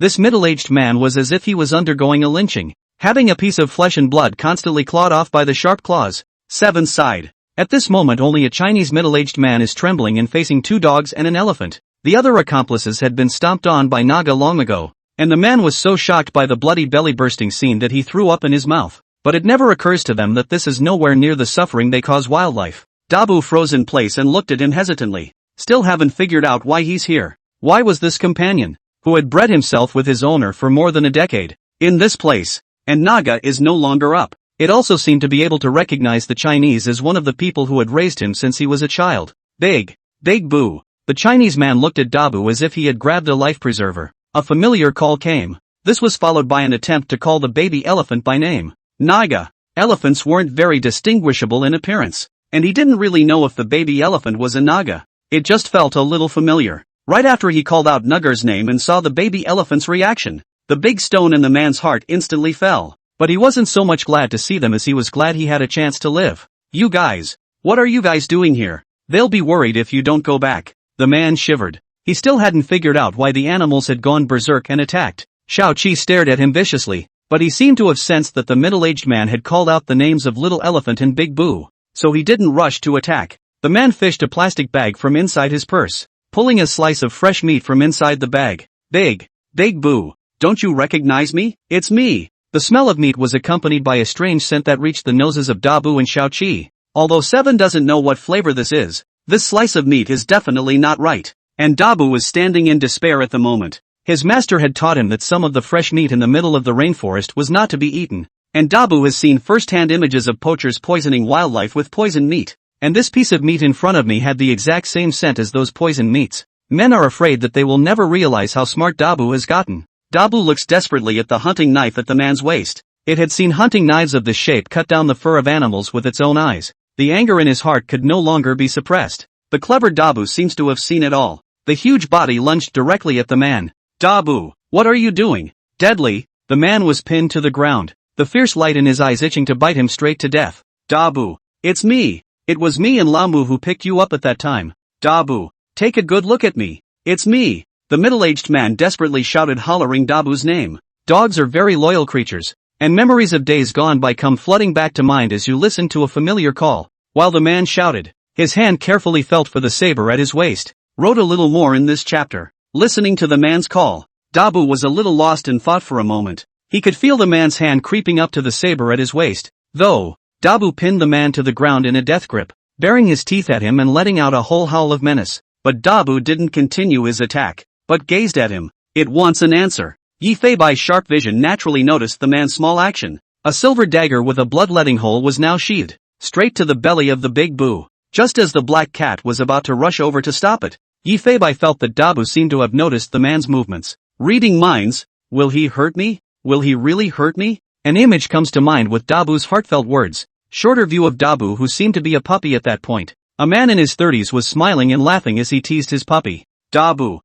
[SPEAKER 1] this middle-aged man was as if he was undergoing a lynching, having a piece of flesh and blood constantly clawed off by the sharp claws. 7 sighed. At this moment only a Chinese middle-aged man is trembling and facing 2 dogs and an elephant. The other accomplices had been stomped on by Naga long ago, and the man was so shocked by the bloody belly-bursting scene that he threw up in his mouth. But it never occurs to them that this is nowhere near the suffering they cause wildlife. Dabu froze in place and looked at him hesitantly. Still haven't figured out why he's here. Why was this companion, who had bred himself with his owner for more than a decade, in this place? And Naga is no longer up. It also seemed to be able to recognize the Chinese as one of the people who had raised him since he was a child. Big Boo. The Chinese man looked at Dabu as if he had grabbed a life preserver. A familiar call came. This was followed by an attempt to call the baby elephant by name. Naga. Elephants weren't very distinguishable in appearance, and he didn't really know if the baby elephant was a Naga. It just felt a little familiar. Right after he called out Nagar's name and saw the baby elephant's reaction, the big stone in the man's heart instantly fell. But he wasn't so much glad to see them as he was glad he had a chance to live. You guys, what are you guys doing here? They'll be worried if you don't go back. The man shivered. He still hadn't figured out why the animals had gone berserk and attacked. Xiao Qi stared at him viciously, but he seemed to have sensed that the middle-aged man had called out the names of Little Elephant and Big Boo, so he didn't rush to attack. The man fished a plastic bag from inside his purse, pulling a slice of fresh meat from inside the bag. Big Boo, don't you recognize me? It's me. The smell of meat was accompanied by a strange scent that reached the noses of Dabu and Xiao Qi. Although Seven doesn't know what flavor this is, this slice of meat is definitely not right. And Dabu was standing in despair at the moment. His master had taught him that some of the fresh meat in the middle of the rainforest was not to be eaten. And Dabu has seen first-hand images of poachers poisoning wildlife with poisoned meat. And this piece of meat in front of me had the exact same scent as those poisoned meats. Men are afraid that they will never realize how smart Dabu has gotten. Dabu looks desperately at the hunting knife at the man's waist. It had seen hunting knives of this shape cut down the fur of animals with its own eyes. The anger in his heart could no longer be suppressed. The clever Dabu seems to have seen it all. The huge body lunged directly at the man. Dabu, what are you doing? Deadly. The man was pinned to the ground, the fierce light in his eyes itching to bite him straight to death. Dabu, it's me. It was me and Lamu who picked you up at that time. Dabu, take a good look at me. It's me. The middle-aged man desperately shouted, hollering Dabu's name. Dogs are very loyal creatures, and memories of days gone by come flooding back to mind as you listen to a familiar call. While the man shouted, his hand carefully felt for the saber at his waist. Wrote a little more in this chapter. Listening to the man's call, Dabu was a little lost in thought for a moment. He could feel the man's hand creeping up to the saber at his waist, though. Dabu pinned the man to the ground in a death grip, baring his teeth at him and letting out a whole howl of menace. But Dabu didn't continue his attack, but gazed at him. It wants an answer. Yi Feibai's sharp vision naturally noticed the man's small action. A silver dagger with a bloodletting hole was now sheathed, straight to the belly of the Big Boo. Just as the black cat was about to rush over to stop it, Yi Feibai felt that Dabu seemed to have noticed the man's movements. Reading minds, will he hurt me? Will he really hurt me? An image comes to mind with Dabu's heartfelt words. Shorter view of Dabu, who seemed to be a puppy at that point. A man in his 30s was smiling and laughing as he teased his puppy. Dabu,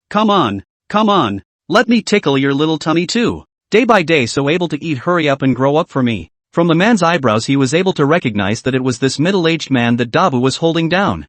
[SPEAKER 1] come on, let me tickle your little tummy too. Day by day so able to eat, hurry up and grow up for me. From the man's eyebrows he was able to recognize that it was this middle-aged man that Dabu was holding down.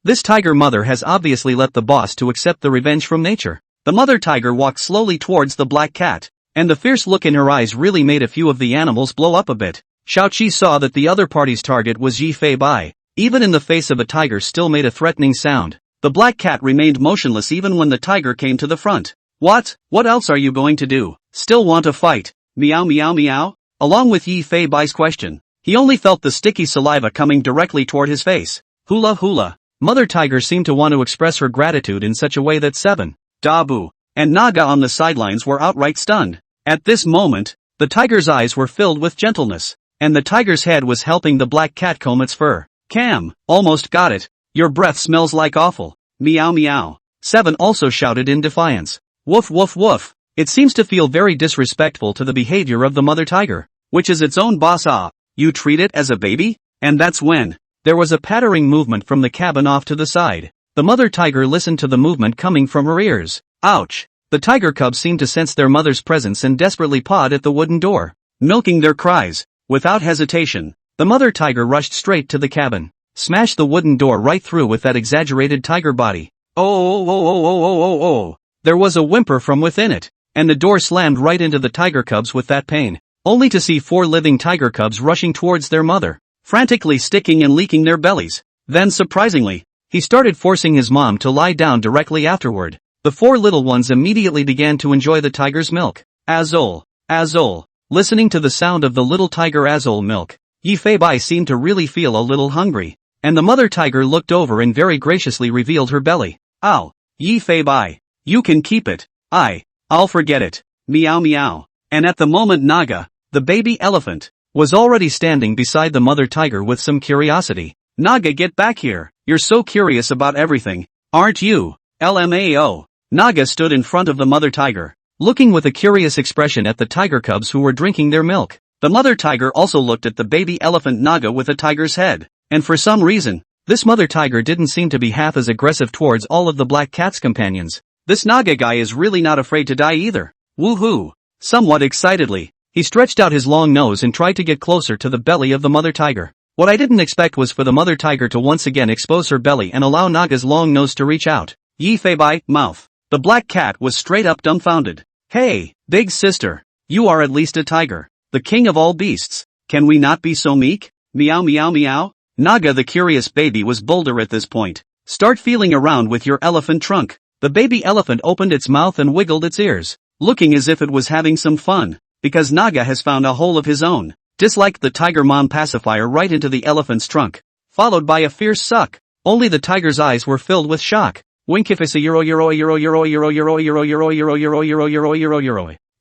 [SPEAKER 1] This tiger mother has obviously let the boss to accept the revenge from nature. The mother tiger walked slowly towards the black cat, and the fierce look in her eyes really made a few of the animals blow up a bit. Xiaoqi saw that the other party's target was Yi Fei Bai. Even in the face of a tiger still made a threatening sound. The black cat remained motionless even when the tiger came to the front. What else are you going to do? Still want to fight? Meow meow meow? Along with Yi Fei Bai's question, he only felt the sticky saliva coming directly toward his face. Hula hula. Mother tiger seemed to want to express her gratitude in such a way that Seven, Dabu, and Naga on the sidelines were outright stunned. At this moment, the tiger's eyes were filled with gentleness, and the tiger's head was helping the black cat comb its fur. Cam, almost got it. Your breath smells like awful. Meow meow. Seven also shouted in defiance. Woof woof woof. It seems to feel very disrespectful to the behavior of the mother tiger, which is its own boss. You treat it as a baby? And that's when there was a pattering movement from the cabin off to the side. The mother tiger listened to the movement coming from her ears. Ouch. The tiger cubs seemed to sense their mother's presence and desperately pawed at the wooden door, milking their cries. Without hesitation, the mother tiger rushed straight to the cabin, smashed the wooden door right through with that exaggerated tiger body. Oh. There was a whimper from within it, and the door slammed right into the tiger cubs with that pain, only to see 4 living tiger cubs rushing towards their mother, frantically sticking and leaking their bellies. Then surprisingly, he started forcing his mom to lie down directly afterward. The 4 little ones immediately began to enjoy the tiger's milk. Azol. Listening to the sound of the little tiger Azol milk, Yi Fei Bai seemed to really feel a little hungry, and the mother tiger looked over and very graciously revealed her belly. Ow. Yi Fei Bai. You can keep it. I'll forget it. Meow meow. And at the moment Naga, the baby elephant, was already standing beside the mother tiger with some curiosity. Naga, get back here. You're so curious about everything, aren't you? LMAO. Naga stood in front of the mother tiger, looking with a curious expression at the tiger cubs who were drinking their milk. The mother tiger also looked at the baby elephant Naga with a tiger's head, and for some reason, this mother tiger didn't seem to be half as aggressive towards all of the black cat's companions. This Naga guy is really not afraid to die either. Woohoo! Somewhat excitedly, he stretched out his long nose and tried to get closer to the belly of the mother tiger. What I didn't expect was for the mother tiger to once again expose her belly and allow Naga's long nose to reach out. Yi Fei Bai, mouth. The black cat was straight up dumbfounded. Hey, big sister. You are at least a tiger, the king of all beasts. Can we not be so meek? Meow meow meow. Naga the curious baby was bolder at this point. Start feeling around with your elephant trunk. The baby elephant opened its mouth and wiggled its ears, looking as if it was having some fun, because Naga has found a hole of his own. Disliked the tiger mom pacifier right into the elephant's trunk, followed by a fierce suck. Only the tiger's eyes were filled with shock. Winkifisa euro.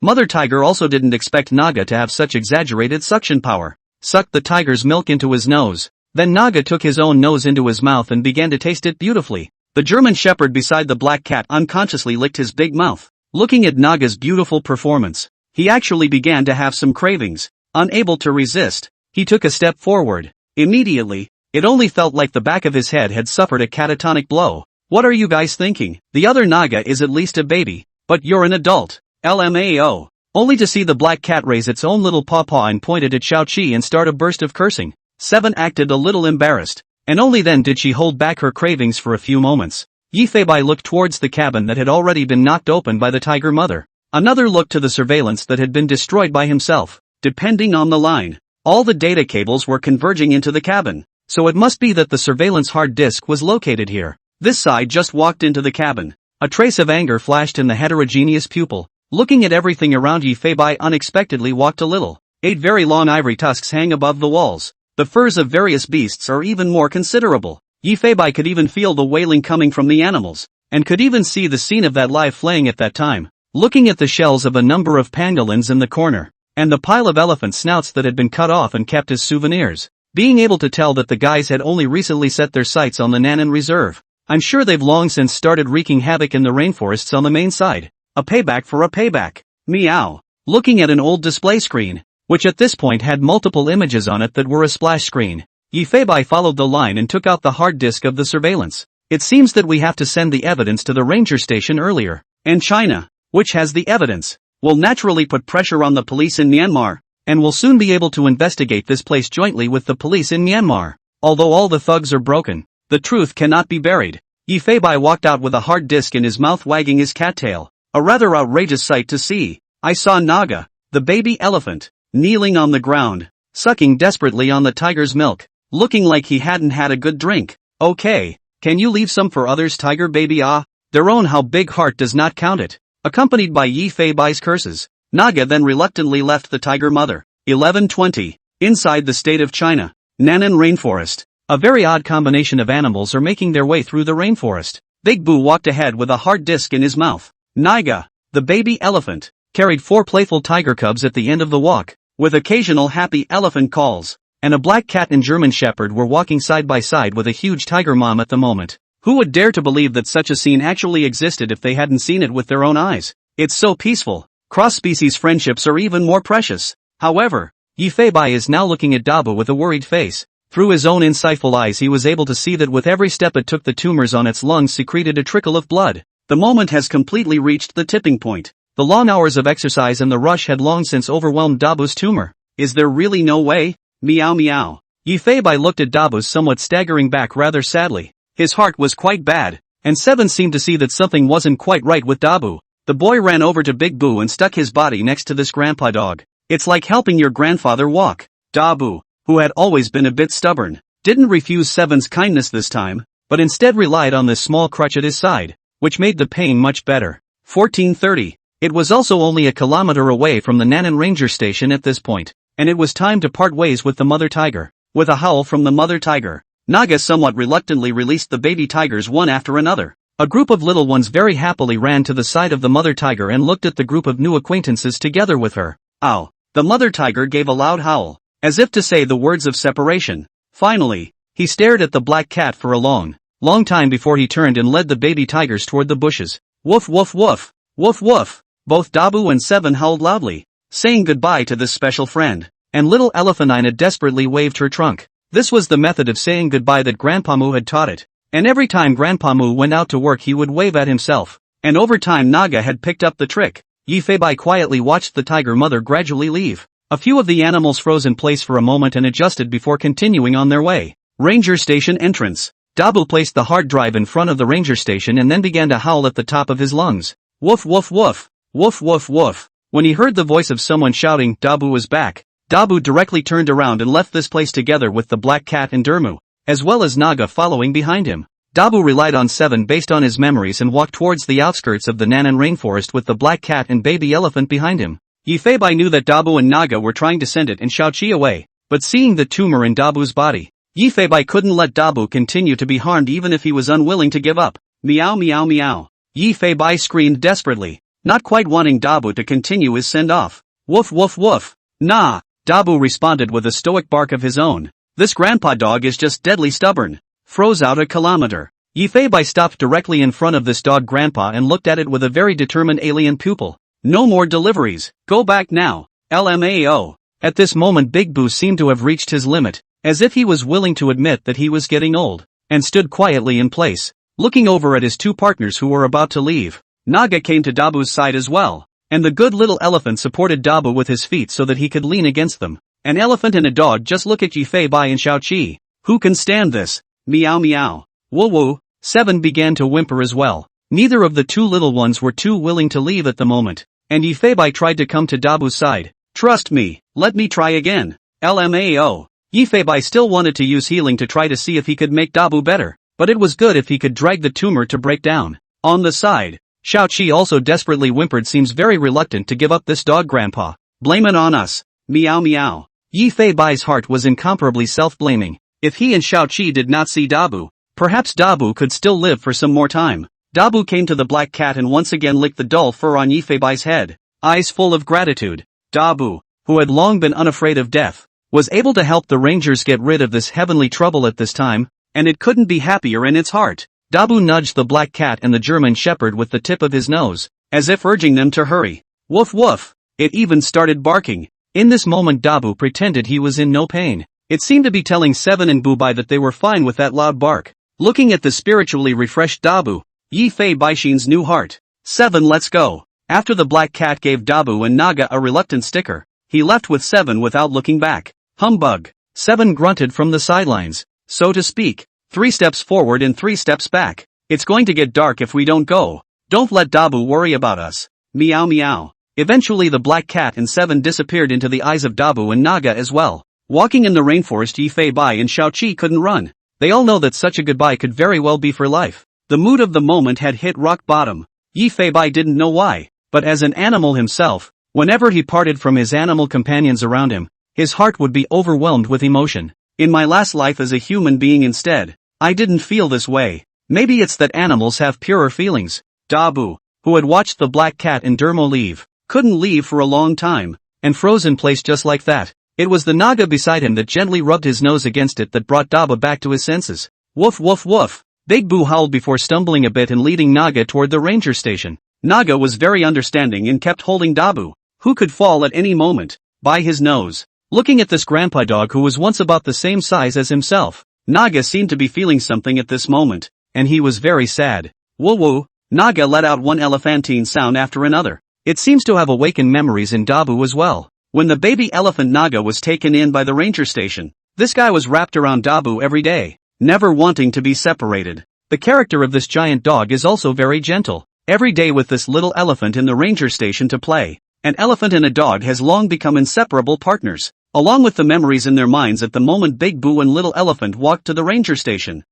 [SPEAKER 1] Mother tiger also didn't expect Naga to have such exaggerated suction power. Sucked the tiger's milk into his nose. Then Naga took his own nose into his mouth and began to taste it beautifully. The German shepherd beside the black cat unconsciously licked his big mouth. Looking at Naga's beautiful performance, he actually began to have some cravings. Unable to resist, he took a step forward. Immediately, it only felt like the back of his head had suffered a catatonic blow. What are you guys thinking? The other Naga is at least a baby, but you're an adult. LMAO. Only to see the black cat raise its own little paw and pointed at Xiaoqi and start a burst of cursing. Seven acted a little embarrassed, and only then did she hold back her cravings for a few moments. Yi Fei Bai looked towards the cabin that had already been knocked open by the tiger mother. Another look to the surveillance that had been destroyed by himself. Depending on the line, all the data cables were converging into the cabin, so it must be that the surveillance hard disk was located here. This side just walked into the cabin. A trace of anger flashed in the heterogeneous pupil. Looking at everything around, Yi Fei Bai unexpectedly walked a little. 8 very long ivory tusks hang above the walls. The furs of various beasts are even more considerable. Yi Fei Bai could even feel the wailing coming from the animals, and could even see the scene of that live flaying at that time. Looking at the shells of a number of pangolins in the corner, and the pile of elephant snouts that had been cut off and kept as souvenirs, being able to tell that the guys had only recently set their sights on the Nanan Reserve. I'm sure they've long since started wreaking havoc in the rainforests on the main side. A payback for a payback. Meow. Looking at an old display screen, which at this point had multiple images on it that were a splash screen, Yi Fei Bai followed the line and took out the hard disk of the surveillance. It seems that we have to send the evidence to the ranger station earlier, and China, which has the evidence, will naturally put pressure on the police in Myanmar, and will soon be able to investigate this place jointly with the police in Myanmar. Although all the thugs are broken, The truth cannot be buried. Yifei walked out with a hard disc in his mouth, wagging his cattail. A rather outrageous sight to see. I saw Naga, the baby elephant, kneeling on the ground, sucking desperately on the tiger's milk, looking like he hadn't had a good drink. Okay, can you leave some for others, tiger baby? Ah, their own how big heart does not count it. Accompanied by Yifei's curses, Naga then reluctantly left the tiger mother. 11:20. Inside the state of China, Nannan Rainforest. A very odd combination of animals are making their way through the rainforest. Big Boo walked ahead with a hard disc in his mouth. Naga, the baby elephant, carried 4 playful tiger cubs at the end of the walk, with occasional happy elephant calls, and a black cat and German shepherd were walking side by side with a huge tiger mom at the moment. Who would dare to believe that such a scene actually existed if they hadn't seen it with their own eyes? It's so peaceful. Cross-species friendships are even more precious. However, Yifei is now looking at Dabu with a worried face. Through his own insightful eyes he was able to see that with every step it took the tumors on its lungs secreted a trickle of blood. The moment has completely reached the tipping point. The long hours of exercise and the rush had long since overwhelmed Dabu's tumor. Is there really no way? Meow meow. Yifei looked at Dabu's somewhat staggering back rather sadly. His heart was quite bad, and Seven seemed to see that something wasn't quite right with Dabu. The boy ran over to Big Boo and stuck his body next to this grandpa dog. It's like helping your grandfather walk. Dabu, who had always been a bit stubborn, didn't refuse Seven's kindness this time, but instead relied on this small crutch at his side, which made the pain much better. 14:30. It was also only a kilometer away from the Nannan Ranger Station at this point, and it was time to part ways with the mother tiger. With a howl from the mother tiger, Naga somewhat reluctantly released the baby tigers one after another. A group of little ones very happily ran to the side of the mother tiger and looked at the group of new acquaintances together with her. Ow! The mother tiger gave a loud howl, as if to say the words of separation. Finally, he stared at the black cat for a long time before he turned and led the baby tigers toward the bushes. Woof woof woof! Woof woof! Both Dabu and Seven howled loudly, saying goodbye to this special friend, and little Elephantine desperately waved her trunk. This was the method of saying goodbye that Grandpa Moo had taught it, and every time Grandpa Moo went out to work he would wave at himself, and over time Naga had picked up the trick. Yifei quietly watched the tiger mother gradually leave. A few of the animals froze in place for a moment and adjusted before continuing on their way. Ranger Station entrance. Dabu placed the hard drive in front of the ranger station and then began to howl at the top of his lungs. Woof woof woof! Woof woof woof! When he heard the voice of someone shouting, Dabu was back, Dabu directly turned around and left this place together with the black cat and Dermu, as well as Naga following behind him. Dabu relied on Seven based on his memories and walked towards the outskirts of the Nannan Rainforest with the black cat and baby elephant behind him. Yifei knew that Dabu and Naga were trying to send it and Xiaoqi away, but seeing the tumor in Dabu's body, Yifei couldn't let Dabu continue to be harmed even if he was unwilling to give up. Meow meow meow. Yifei screamed desperately, not quite wanting Dabu to continue his send-off. Woof woof woof! Nah! Dabu responded with a stoic bark of his own. This grandpa dog is just deadly stubborn. Froze out a kilometer. Yifei stopped directly in front of this dog grandpa and looked at it with a very determined alien pupil. No more deliveries. Go back now. LMAO. At this moment Big Boo seemed to have reached his limit, as if he was willing to admit that he was getting old, and stood quietly in place, looking over at his two partners who were about to leave. Naga came to Dabu's side as well, and the good little elephant supported Dabu with his feet so that he could lean against them. An elephant and a dog just look at Yifei and Xiaoqi. Who can stand this? Meow meow. Woo woo. Seven began to whimper as well. Neither of the two little ones were too willing to leave at the moment, and Yifei tried to come to Dabu's side. Trust me, let me try again. LMAO. Yifei still wanted to use healing to try to see if he could make Dabu better, but it was good if he could drag the tumor to break down. On the side, Xiaoqi also desperately whimpered, seems very reluctant to give up this dog grandpa. Blame it on us. Meow meow. Yifei's heart was incomparably self-blaming. If he and Xiaoqi did not see Dabu, perhaps Dabu could still live for some more time. Dabu came to the black cat and once again licked the dull fur on Yifei's head, eyes full of gratitude. Dabu, who had long been unafraid of death, was able to help the rangers get rid of this heavenly trouble at this time, and it couldn't be happier in its heart. Dabu nudged the black cat and the German shepherd with the tip of his nose, as if urging them to hurry. Woof woof! It even started barking. In this moment Dabu pretended he was in no pain. It seemed to be telling Seven and Bubai that they were fine with that loud bark. Looking at the spiritually refreshed Dabu, Yifei Baishin's new heart. Seven, let's go. After the black cat gave Dabu and Naga a reluctant sticker, he left with Seven without looking back. Humbug. Seven grunted from the sidelines, so to speak. 3 steps forward and 3 steps back. It's going to get dark if we don't go. Don't let Dabu worry about us. Meow meow. Eventually the black cat and 7 disappeared into the eyes of Dabu and Naga as well. Walking in the rainforest, Yi Fei Bai and Xiao Qi couldn't run. They all know that such a goodbye could very well be for life. The mood of the moment had hit rock bottom. Yi Fei Bai didn't know why, but as an animal himself, whenever he parted from his animal companions around him, his heart would be overwhelmed with emotion. In my last life as a human being instead, I didn't feel this way. Maybe it's that animals have purer feelings. Dabu, who had watched the black cat and Dermo leave, couldn't leave for a long time, and froze in place just like that. It was the Naga beside him that gently rubbed his nose against it that brought Dabu back to his senses. Woof woof woof. Big Boo howled before stumbling a bit and leading Naga toward the ranger station. Naga was very understanding and kept holding Dabu, who could fall at any moment, by his nose. Looking at this grandpa dog who was once about the same size as himself, Naga seemed to be feeling something at this moment, and he was very sad. Woo woo. Naga let out one elephantine sound after another. It seems to have awakened memories in Dabu as well. When the baby elephant Naga was taken in by the ranger station, this guy was wrapped around Dabu every day, never wanting to be separated. The character of this giant dog is also very gentle. Every day with this little elephant in the ranger station to play, an elephant and a dog has long become inseparable partners. Along with the memories in their minds at the moment Big Boo and Little Elephant walked to the ranger station.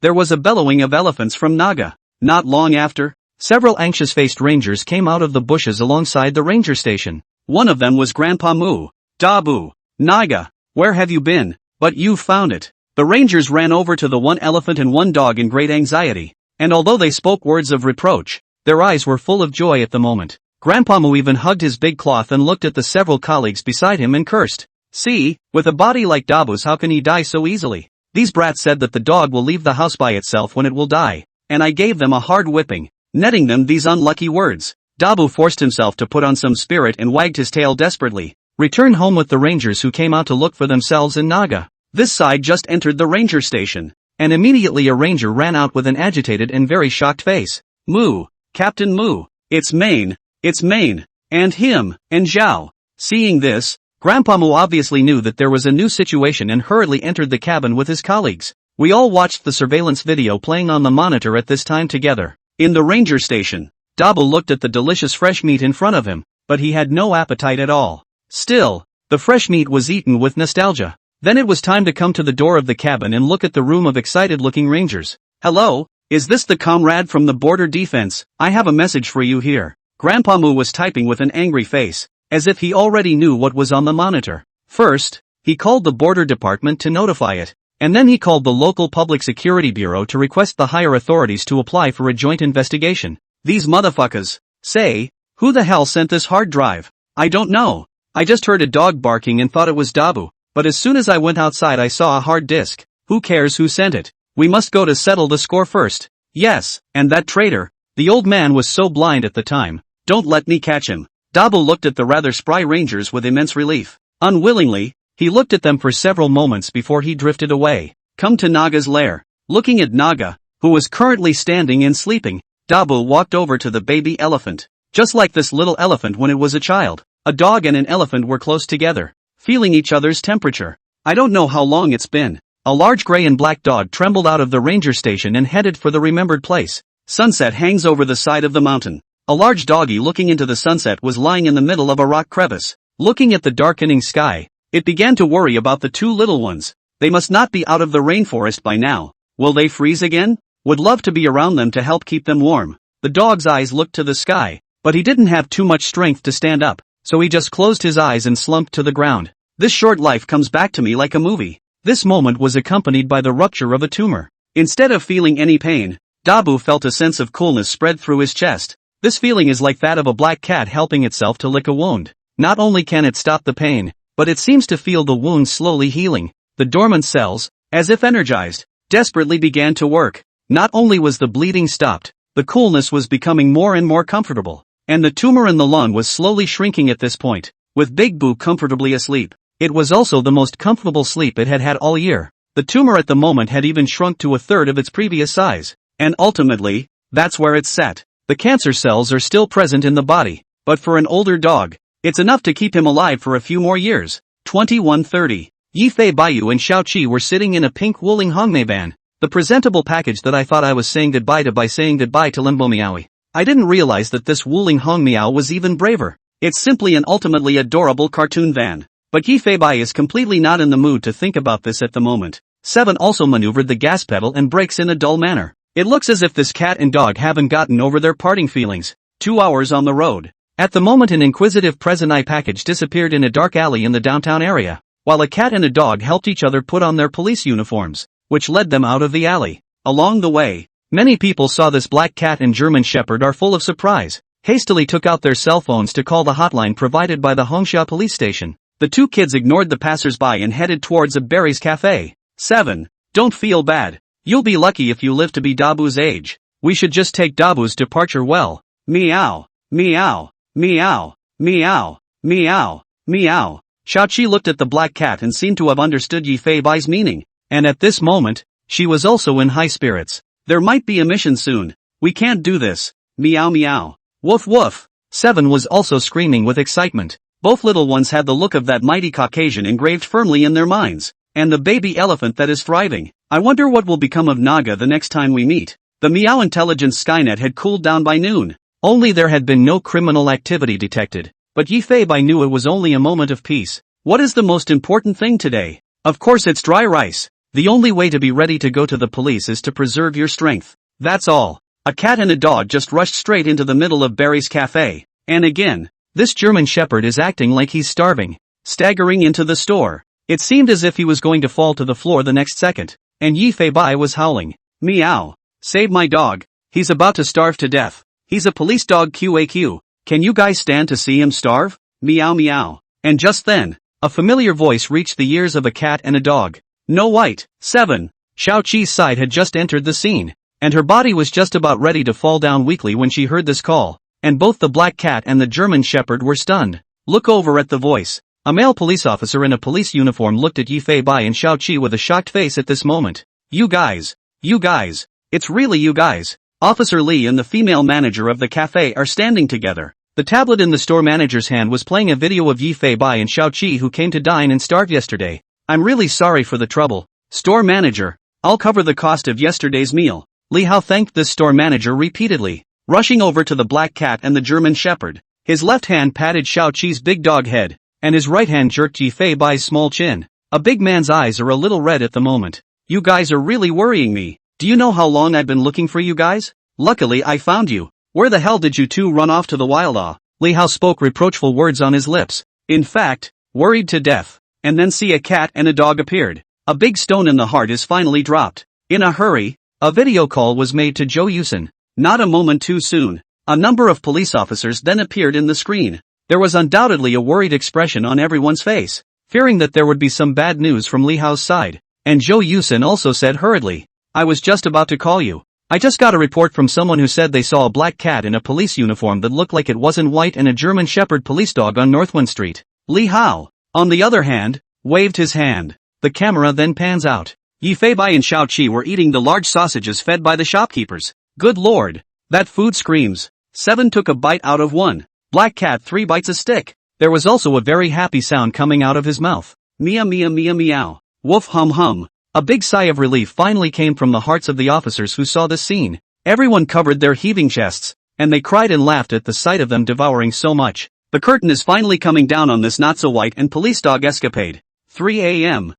[SPEAKER 1] There was a bellowing of elephants from Naga. Not long after, several anxious-faced rangers came out of the bushes alongside the ranger station. One of them was Grandpa Moo. Dabu. Naga, where have you been? But you've found it. The rangers ran over to the one elephant and one dog in great anxiety, and although they spoke words of reproach, their eyes were full of joy at the moment. Grandpa Moo even hugged his big cloth and looked at the several colleagues beside him and cursed. See, with a body like Dabu's, how can he die so easily? These brats said that the dog will leave the house by itself when it will die, and I gave them a hard whipping, netting them these unlucky words. Dabu forced himself to put on some spirit and wagged his tail desperately, returned home with the rangers who came out to look for themselves in Naga. This side just entered the ranger station, and immediately a ranger ran out with an agitated and very shocked face. Moo, Captain Moo, it's Maine, and him, and Zhao. Seeing this, Grandpa Moo obviously knew that there was a new situation and hurriedly entered the cabin with his colleagues. We all watched the surveillance video playing on the monitor at this time together. In the ranger station, Dabu looked at the delicious fresh meat in front of him, but he had no appetite at all. Still, the fresh meat was eaten with nostalgia. Then it was time to come to the door of the cabin and look at the room of excited-looking rangers. Hello, is this the comrade from the border defense? I have a message for you here. Grandpa Moo was typing with an angry face, as if he already knew what was on the monitor. First, he called the border department to notify it, and then he called the local public security bureau to request the higher authorities to apply for a joint investigation. These motherfuckers. Say, who the hell sent this hard drive? I don't know. I just heard a dog barking and thought it was Dabu, but as soon as I went outside I saw a hard disk. Who cares who sent it? We must go to settle the score first. Yes, and that traitor. The old man was so blind at the time. Don't let me catch him. Dabu looked at the rather spry rangers with immense relief. Unwillingly, he looked at them for several moments before he drifted away. Come to Naga's lair. Looking at Naga, who was currently standing and sleeping, Dabu walked over to the baby elephant. Just like this little elephant when it was a child, a dog and an elephant were close together, feeling each other's temperature. I don't know how long it's been. A large gray and black dog trembled out of the ranger station and headed for the remembered place. Sunset hangs over the side of the mountain. A large doggy looking into the sunset was lying in the middle of a rock crevice. Looking at the darkening sky, it began to worry about the two little ones. They must not be out of the rainforest by now. Will they freeze again? Would love to be around them to help keep them warm. The dog's eyes looked to the sky, but he didn't have too much strength to stand up, so he just closed his eyes and slumped to the ground. This short life comes back to me like a movie. This moment was accompanied by the rupture of a tumor. Instead of feeling any pain, Dabu felt a sense of coolness spread through his chest. This feeling is like that of a black cat helping itself to lick a wound. Not only can it stop the pain, but it seems to feel the wound slowly healing. The dormant cells, as if energized, desperately began to work. Not only was the bleeding stopped, the coolness was becoming more and more comfortable, and the tumor in the lung was slowly shrinking at this point, with Big Boo comfortably asleep. It was also the most comfortable sleep it had had all year. The tumor at the moment had even shrunk to a third of its previous size, and ultimately, that's where it's set. The cancer cells are still present in the body, but for an older dog, it's enough to keep him alive for a few more years. 2130. Yifei Baiyu and Xiao Qi were sitting in a pink Wuling Hongmei van, the presentable package that I thought I was saying goodbye to by saying goodbye to Limbo Miaoi. I didn't realize that this Wuling Hongmiao was even braver. It's simply an ultimately adorable cartoon van. But Yifei Bai is completely not in the mood to think about this at the moment. 7 also maneuvered the gas pedal and brakes in a dull manner. It looks as if this cat and dog haven't gotten over their parting feelings. 2 hours on the road. At the moment an inquisitive present-eye package disappeared in a dark alley in the downtown area, while a cat and a dog helped each other put on their police uniforms, which led them out of the alley. Along the way, many people saw this black cat and German shepherd are full of surprise, hastily took out their cell phones to call the hotline provided by the Hongsha police station. The 2 kids ignored the passers-by and headed towards a Barry's cafe. 7. Don't feel bad. You'll be lucky if you live to be Dabu's age. We should just take Dabu's departure well. Meow. Meow. Meow. Meow. Meow. Meow. Xiaoqi looked at the black cat and seemed to have understood Yifei Bai's meaning, and at this moment, she was also in high spirits. There might be a mission soon. We can't do this. Meow meow. Woof woof. 7 was also screaming with excitement. Both little ones had the look of that mighty Caucasian engraved firmly in their minds, and the baby elephant that is thriving. I wonder what will become of Naga the next time we meet. The Meow intelligence Skynet had cooled down by noon. Only there had been no criminal activity detected. But Yifei Bai knew it was only a moment of peace. What is the most important thing today? Of course it's dry rice. The only way to be ready to go to the police is to preserve your strength. That's all. A cat and a dog just rushed straight into the middle of Barry's cafe. And again, this German shepherd is acting like he's starving. Staggering into the store. It seemed as if he was going to fall to the floor the next second. And Yifei Bai was howling. Meow. Save my dog. He's about to starve to death. He's a police dog QAQ. Can you guys stand to see him starve? Meow meow. And just then, a familiar voice reached the ears of a cat and a dog. No white. 7. Xiao Qi's side had just entered the scene, and her body was just about ready to fall down weakly when she heard this call, and both the black cat and the German shepherd were stunned. Look over at the voice. A male police officer in a police uniform looked at Yifei Bai and Xiao Qi with a shocked face at this moment. You guys, it's really you guys. Officer Lee and the female manager of the cafe are standing together. The tablet in the store manager's hand was playing a video of Yifei Bai and Xiao Qi who came to dine and starve yesterday. I'm really sorry for the trouble. Store manager, I'll cover the cost of yesterday's meal. Li Hao thanked this store manager repeatedly, rushing over to the black cat and the German shepherd. His left hand patted Xiao Qi's big dog head, and his right hand jerked Yifei Bai's small chin. A big man's eyes are a little red at the moment. You guys are really worrying me. Do you know how long I've been looking for you guys? Luckily I found you. Where the hell did you two run off to the wild? Li Hao spoke reproachful words on his lips. In fact, worried to death. And then see a cat and a dog appeared. A big stone in the heart is finally dropped. In a hurry, a video call was made to Zhou Yusen. Not a moment too soon. A number of police officers then appeared in the screen. There was undoubtedly a worried expression on everyone's face, fearing that there would be some bad news from Li Hao's side. And Zhou Yusen also said hurriedly, I was just about to call you. I just got a report from someone who said they saw a black cat in a police uniform that looked like it wasn't white and a German shepherd police dog on Northwind Street. Li Hao, on the other hand, waved his hand. The camera then pans out. Yifei Bai and Xiao Qi were eating the large sausages fed by the shopkeepers. Good lord, that food screams. 7 took a bite out of one. Black cat 3 bites a stick. There was also a very happy sound coming out of his mouth. Meow meow meow meow. Woof hum hum. A big sigh of relief finally came from the hearts of the officers who saw this scene. Everyone covered their heaving chests, and they cried and laughed at the sight of them devouring so much. The curtain is finally coming down on this not-so-white and police dog escapade. 3 a.m.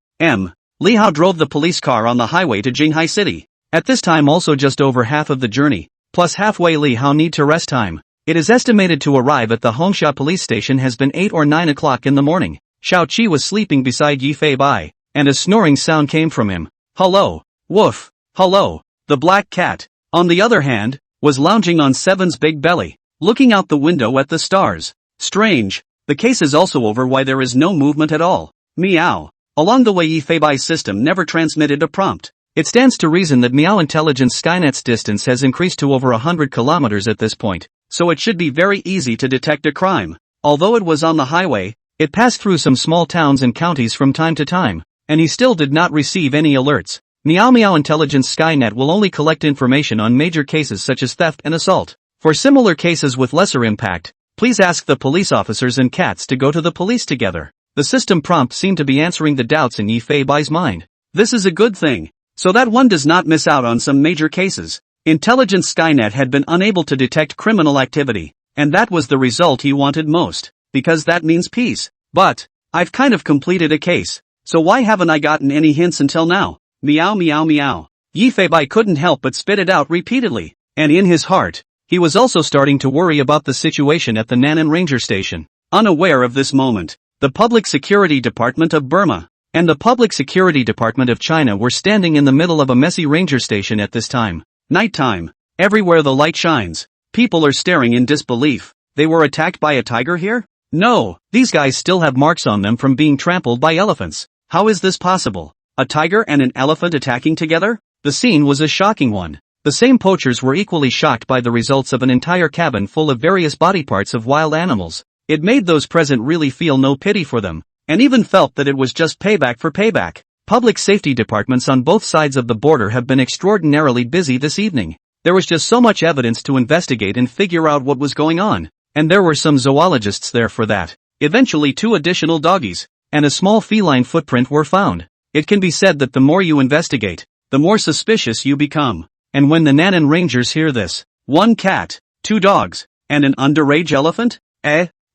[SPEAKER 1] Li Hao drove the police car on the highway to Jinghai City. At this time also just over half of the journey, plus halfway Li Hao need to rest time. It is estimated to arrive at the Hongsha police station has been 8 or 9 o'clock in the morning. Xiao Qi was sleeping beside Yifei Bai, and a snoring sound came from him. Hello. Woof. Hello. The black cat, on the other hand, was lounging on 7's big belly, looking out the window at the stars. Strange. The case is also over why there is no movement at all. Meow. Along the way Yifei Bai's system never transmitted a prompt. It stands to reason that Meow Intelligence Skynet's distance has increased to over 100 kilometers at this point, so it should be very easy to detect a crime. Although it was on the highway, it passed through some small towns and counties from time to time, and he still did not receive any alerts. Meow Intelligence Skynet will only collect information on major cases such as theft and assault. For similar cases with lesser impact, please ask the police officers and cats to go to the police together. The system prompt seemed to be answering the doubts in Yi Fei Bai's mind. This is a good thing. So that one does not miss out on some major cases. Intelligence Skynet had been unable to detect criminal activity, and that was the result he wanted most, because that means peace. But I've kind of completed a case, so why haven't I gotten any hints until now? Meow meow meow. Yi Fei Bai couldn't help but spit it out repeatedly, and in his heart, he was also starting to worry about the situation at the Nan'an Ranger Station. Unaware of this moment, the Public Security Department of Burma and the Public Security Department of China were standing in the middle of a messy ranger station at this time. Nighttime. Everywhere the light shines, people are staring in disbelief. They were attacked by a tiger here? No, these guys still have marks on them from being trampled by elephants. How is this possible? A tiger and an elephant attacking together? The scene was a shocking one. The same poachers were equally shocked by the results of an entire cabin full of various body parts of wild animals. It made those present really feel no pity for them, and even felt that it was just payback for payback. Public safety departments on both sides of the border have been extraordinarily busy this evening. There was just so much evidence to investigate and figure out what was going on, and there were some zoologists there for that. Eventually 2 additional doggies and a small feline footprint were found. It can be said that the more you investigate, the more suspicious you become. And when the Nan'an Rangers hear this, 1 cat, 2 dogs, and an underage elephant?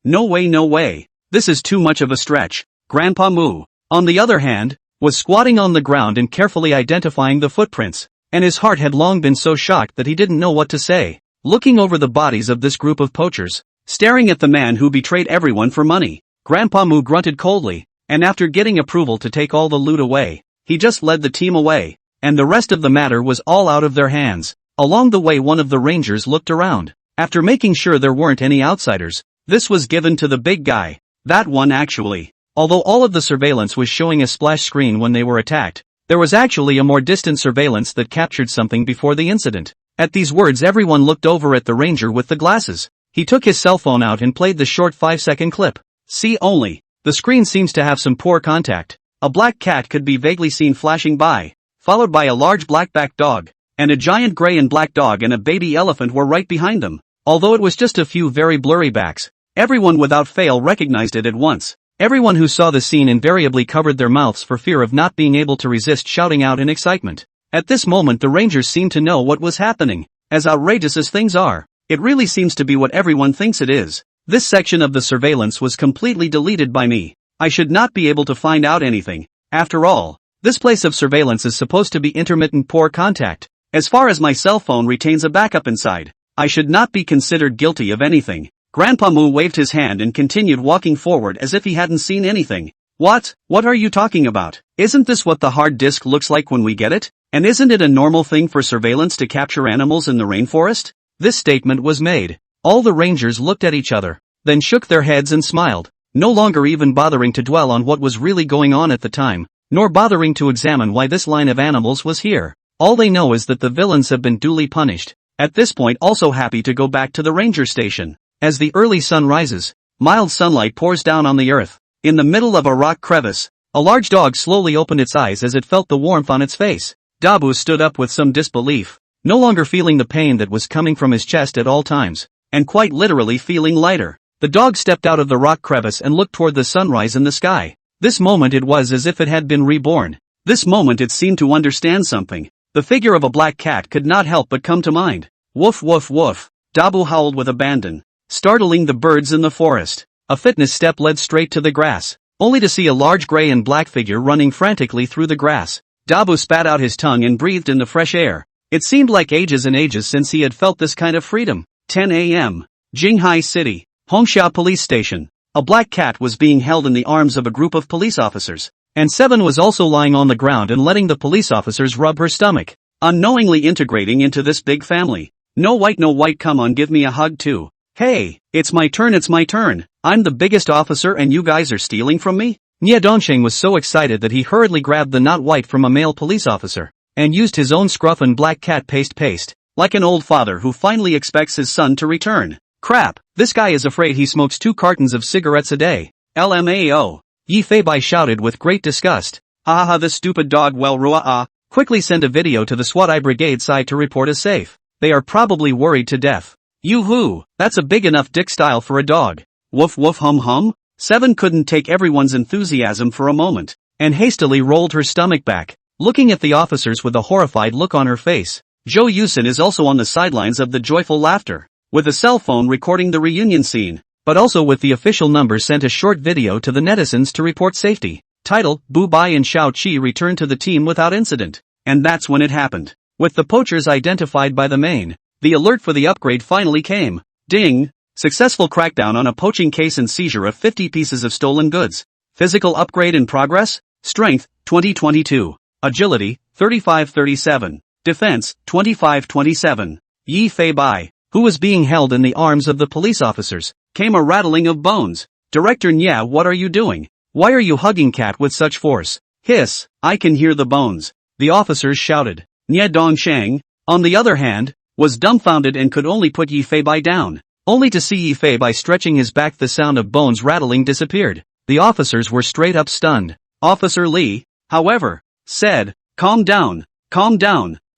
[SPEAKER 1] No way no way. This is too much of a stretch. Grandpa Moo, on the other hand, was squatting on the ground and carefully identifying the footprints, and his heart had long been so shocked that he didn't know what to say. Looking over the bodies of this group of poachers, staring at the man who betrayed everyone for money, Grandpa Moo grunted coldly, and after getting approval to take all the loot away, he just led the team away, and the rest of the matter was all out of their hands. Along the way one of the rangers looked around. After making sure there weren't any outsiders, this was given to the big guy. That one actually. Although all of the surveillance was showing a splash screen when they were attacked, there was actually a more distant surveillance that captured something before the incident. At these words everyone looked over at the ranger with the glasses. He took his cell phone out and played the short 5-second clip. See only. The screen seems to have some poor contact. A black cat could be vaguely seen flashing by, followed by a large black-backed dog, and a giant gray and black dog and a baby elephant were right behind them. Although it was just a few very blurry backs, everyone without fail recognized it at once. Everyone who saw the scene invariably covered their mouths for fear of not being able to resist shouting out in excitement. At this moment the rangers seemed to know what was happening. As outrageous as things are, it really seems to be what everyone thinks it is. This section of the surveillance was completely deleted by me. I should not be able to find out anything. After all, this place of surveillance is supposed to be intermittent poor contact. As far as my cell phone retains a backup inside, I should not be considered guilty of anything. Grandpa Moo waved his hand and continued walking forward as if he hadn't seen anything. What are you talking about? Isn't this what the hard disk looks like when we get it? And isn't it a normal thing for surveillance to capture animals in the rainforest? This statement was made. All the rangers looked at each other, then shook their heads and smiled, no longer even bothering to dwell on what was really going on at the time, nor bothering to examine why this line of animals was here. All they know is that the villains have been duly punished. At this point also happy to go back to the ranger station. As the early sun rises, mild sunlight pours down on the earth. In the middle of a rock crevice, a large dog slowly opened its eyes as it felt the warmth on its face. Dabu stood up with some disbelief, no longer feeling the pain that was coming from his chest at all times, and quite literally feeling lighter. The dog stepped out of the rock crevice and looked toward the sunrise in the sky. This moment it was as if it had been reborn. This moment it seemed to understand something. The figure of a black cat could not help but come to mind. Woof woof woof. Dabu howled with abandon, startling the birds in the forest. A fitness step led straight to the grass, only to see a large gray and black figure running frantically through the grass. Dabu spat out his tongue and breathed in the fresh air. It seemed like ages and ages since he had felt this kind of freedom. 10 a.m. Jinghai City, Hongxia Police Station. A black cat was being held in the arms of a group of police officers, and Seven was also lying on the ground and letting the police officers rub her stomach, unknowingly integrating into this big family. No white, come on, give me a hug too. Hey, it's my turn. I'm the biggest officer and you guys are stealing from me? Nye Dongsheng was so excited that he hurriedly grabbed the not white from a male police officer, and used his own scruff and black cat paste, like an old father who finally expects his son to return. Crap, this guy is afraid he smokes 2 cartons of cigarettes a day. LMAO. Yi Fei Bai shouted with great disgust. Haha, this stupid dog. Well, Rua'a, quickly send a video to the SWAT brigade side to report as safe. They are probably worried to death. Yoo-hoo, that's a big enough dick style for a dog. Woof woof hum hum. 7 couldn't take everyone's enthusiasm for a moment, and hastily rolled her stomach back, looking at the officers with a horrified look on her face. Jo Yusin is also on the sidelines of the joyful laughter, with a cell phone recording the reunion scene, but also with the official number sent a short video to the netizens to report safety. Title: Bu Bai and Xiao Qi returned to the team without incident. And that's when it happened. With the poachers identified by the main, the alert for the upgrade finally came. Ding! Successful crackdown on a poaching case and seizure of 50 pieces of stolen goods. Physical upgrade in progress? Strength, 2022. Agility, 3537. Defense, 2527. Yi Fei Bai, who was being held in the arms of the police officers, came a rattling of bones. Director Nya, what are you doing? Why are you hugging Cat with such force? Hiss, I can hear the bones. The officers shouted. Nya Dongsheng, on the other hand, was dumbfounded and could only put Yi Fei Bai down. Only to see Yi Fei Bai stretching his back, the sound of bones rattling disappeared. The officers were straight up stunned. Officer Li, however, said, calm down,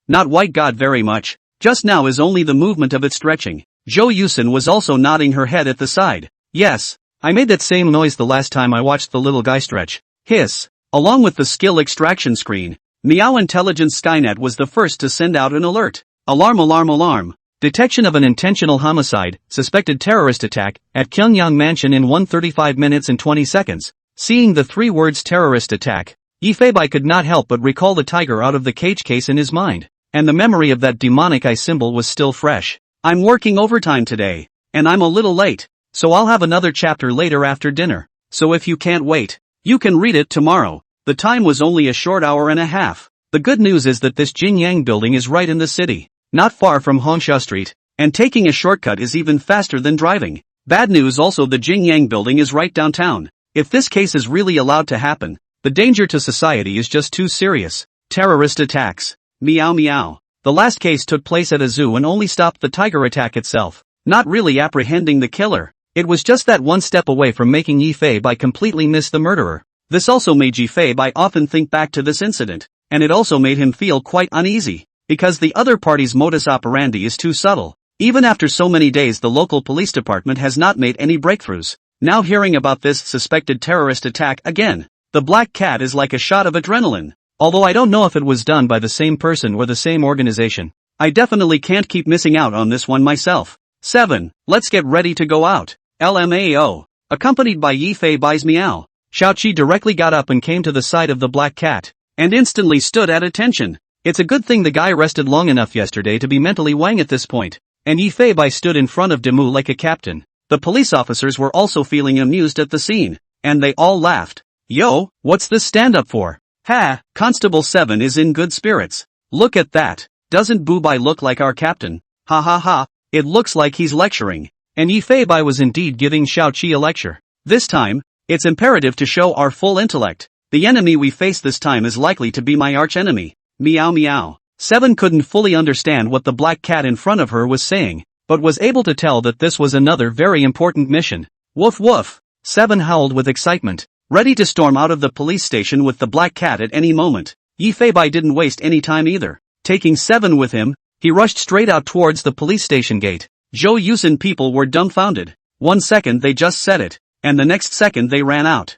[SPEAKER 1] not white god very much, just now is only the movement of it stretching. Jo Yusin was also nodding her head at the side. Yes, I made that same noise the last time I watched the little guy stretch. Hiss. Along with the skill extraction screen, Meow Intelligence Skynet was the first to send out an alert. Alarm, alarm, alarm. Detection of an intentional homicide, suspected terrorist attack, at Pyongyang Mansion in 1:35 minutes and 20 seconds. Seeing the 3 words terrorist attack, Yi Fei Bai could not help but recall the tiger out of the cage case in his mind, and the memory of that demonic eye symbol was still fresh. I'm working overtime today, and I'm a little late, so I'll have another chapter later after dinner, so if you can't wait, you can read it tomorrow. The time was only a short hour and a half. The good news is that this Jinyang building is right in the city, not far from Hongsha Street, and taking a shortcut is even faster than driving. Bad news also, the Jinyang building is right downtown. If this case is really allowed to happen, the danger to society is just too serious. Terrorist attacks. Meow meow. The last case took place at a zoo and only stopped the tiger attack itself, not really apprehending the killer. It was just that one step away from making Yi Fei Bai completely miss the murderer. This also made Yi Fei Bai often think back to this incident, and it also made him feel quite uneasy, because the other party's modus operandi is too subtle. Even after so many days, the local police department has not made any breakthroughs. Now hearing about this suspected terrorist attack again, the black cat is like a shot of adrenaline. Although I don't know if it was done by the same person or the same organization, I definitely can't keep missing out on this one myself. 7. Let's get ready to go out. LMAO. Accompanied by Yi Fei Bai's meow, Xiao Qi directly got up and came to the side of the black cat, and instantly stood at attention. It's a good thing the guy rested long enough yesterday to be mentally wang at this point, and Yi Fei Bai stood in front of Demu like a captain. The police officers were also feeling amused at the scene, and they all laughed. Yo, what's this stand-up for? Ha, Constable 7 is in good spirits. Look at that. Doesn't Bu Bai look like our captain? Ha ha ha, it looks like he's lecturing. And Yi Fei Bai was indeed giving Xiao Qi a lecture. This time, it's imperative to show our full intellect. The enemy we face this time is likely to be my arch-enemy. Meow meow. 7 couldn't fully understand what the black cat in front of her was saying, but was able to tell that this was another very important mission. Woof woof. 7 howled with excitement, ready to storm out of the police station with the black cat at any moment. Yi Fei Bai didn't waste any time either. Taking 7 with him, he rushed straight out towards the police station gate. Jo Yusin people were dumbfounded. 1 second they just said it, and the next second they ran out.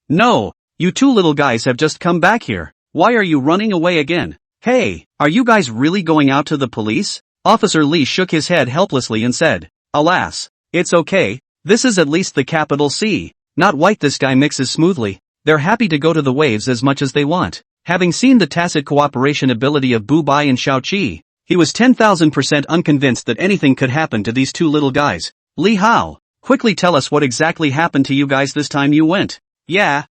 [SPEAKER 1] No, you 2 little guys have just come back here. Why are you running away again? Hey, are you guys really going out to the police? Officer Li shook his head helplessly and said, alas, it's okay, this is at least the capital C. Not white. This guy mixes smoothly. They're happy to go to the waves as much as they want. Having seen the tacit cooperation ability of Bu Bai and Xiao Qi, he was 10,000% unconvinced that anything could happen to these 2 little guys. Li Hao, quickly tell us what exactly happened to you guys this time you went. Yeah,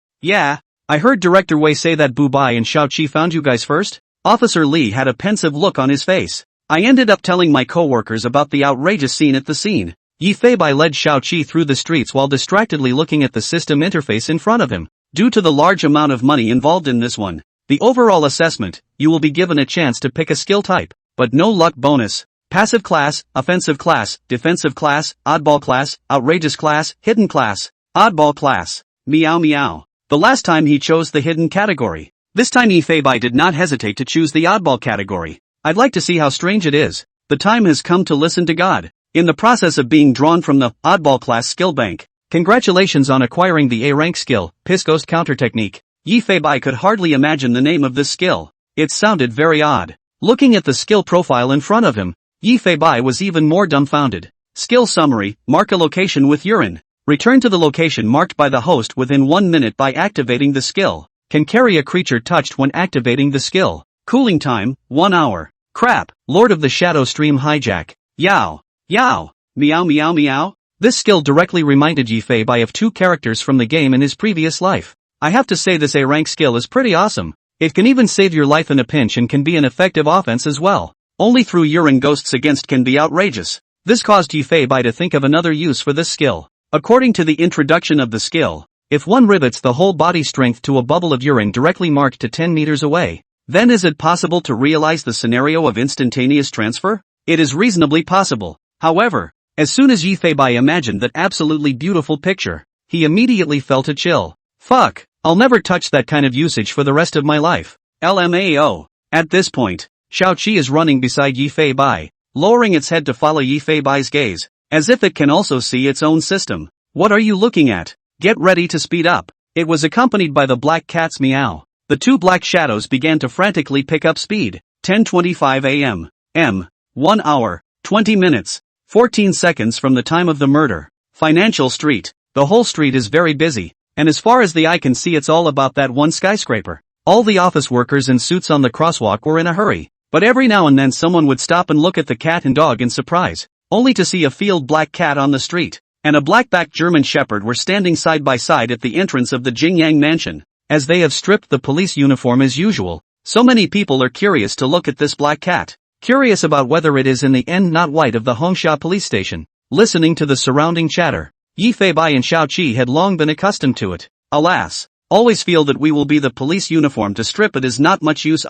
[SPEAKER 1] I heard Director Wei say that Bu Bai and Xiao Qi found you guys first. Officer Li had a pensive look on his face. I ended up telling my co-workers about the outrageous scene at the scene. Yi Fei Bai led Xiao Qi through the streets while distractedly looking at the system interface in front of him. Due to the large amount of money involved in this one, the overall assessment, you will be given a chance to pick a skill type, but no luck bonus. Passive class, offensive class, defensive class, oddball class, outrageous class, hidden class, oddball class. Meow meow. The last time he chose the hidden category. This time Yi Fei Bai did not hesitate to choose the oddball category. I'd like to see how strange it is. The time has come to listen to God. In the process of being drawn from the oddball class skill bank, Congratulations on acquiring the A-rank skill, Piss Ghost Counter Technique. Yi Fei Bai could hardly imagine the name of this skill. It sounded very odd. Looking at the skill profile in front of him, Yi Fei Bai was even more dumbfounded. Skill summary: mark a location with urine. Return to the location marked by the host within 1 minute by activating the skill. Can carry a creature touched when activating the skill. Cooling time, 1 hour. Crap, Lord of the Shadow Stream Hijack. Yow. Yow. Meow meow meow. This skill directly reminded Yi Fei Bai of 2 characters from the game in his previous life. I have to say this A-rank skill is pretty awesome. It can even save your life in a pinch and can be an effective offense as well. Only through urine ghosts against can be outrageous. This caused Yi Fei Bai to think of another use for this skill. According to the introduction of the skill, if one rivets the whole body strength to a bubble of urine directly marked to 10 meters away, then is it possible to realize the scenario of instantaneous transfer? It is reasonably possible. However, as soon as Yi Fei Bai imagined that absolutely beautiful picture, he immediately felt a chill. Fuck, I'll never touch that kind of usage for the rest of my life. LMAO. At this point, Xiaoqi is running beside Yi Fei Bai, lowering its head to follow Yi Fei Bai's gaze, as if it can also see its own system. What are you looking at? Get ready to speed up. It was accompanied by the black cat's meow. The 2 black shadows began to frantically pick up speed. 10:25 a.m. 1 hour, 20 minutes, 14 seconds from the time of the murder. Financial Street. The whole street is very busy, and as far as the eye can see it's all about that one skyscraper. All the office workers in suits on the crosswalk were in a hurry, but every now and then someone would stop and look at the cat and dog in surprise, only to see a field black cat on the street, and a black-backed German shepherd were standing side by side at the entrance of the Jingyang mansion. As they have stripped the police uniform as usual, so many people are curious to look at this black cat, curious about whether it is in the end not white of the Hongsha police station. Listening to the surrounding chatter, Yi Fei Bai and Xiaoqi had long been accustomed to it. Alas, always feel that we will be the police uniform to strip it is not much use.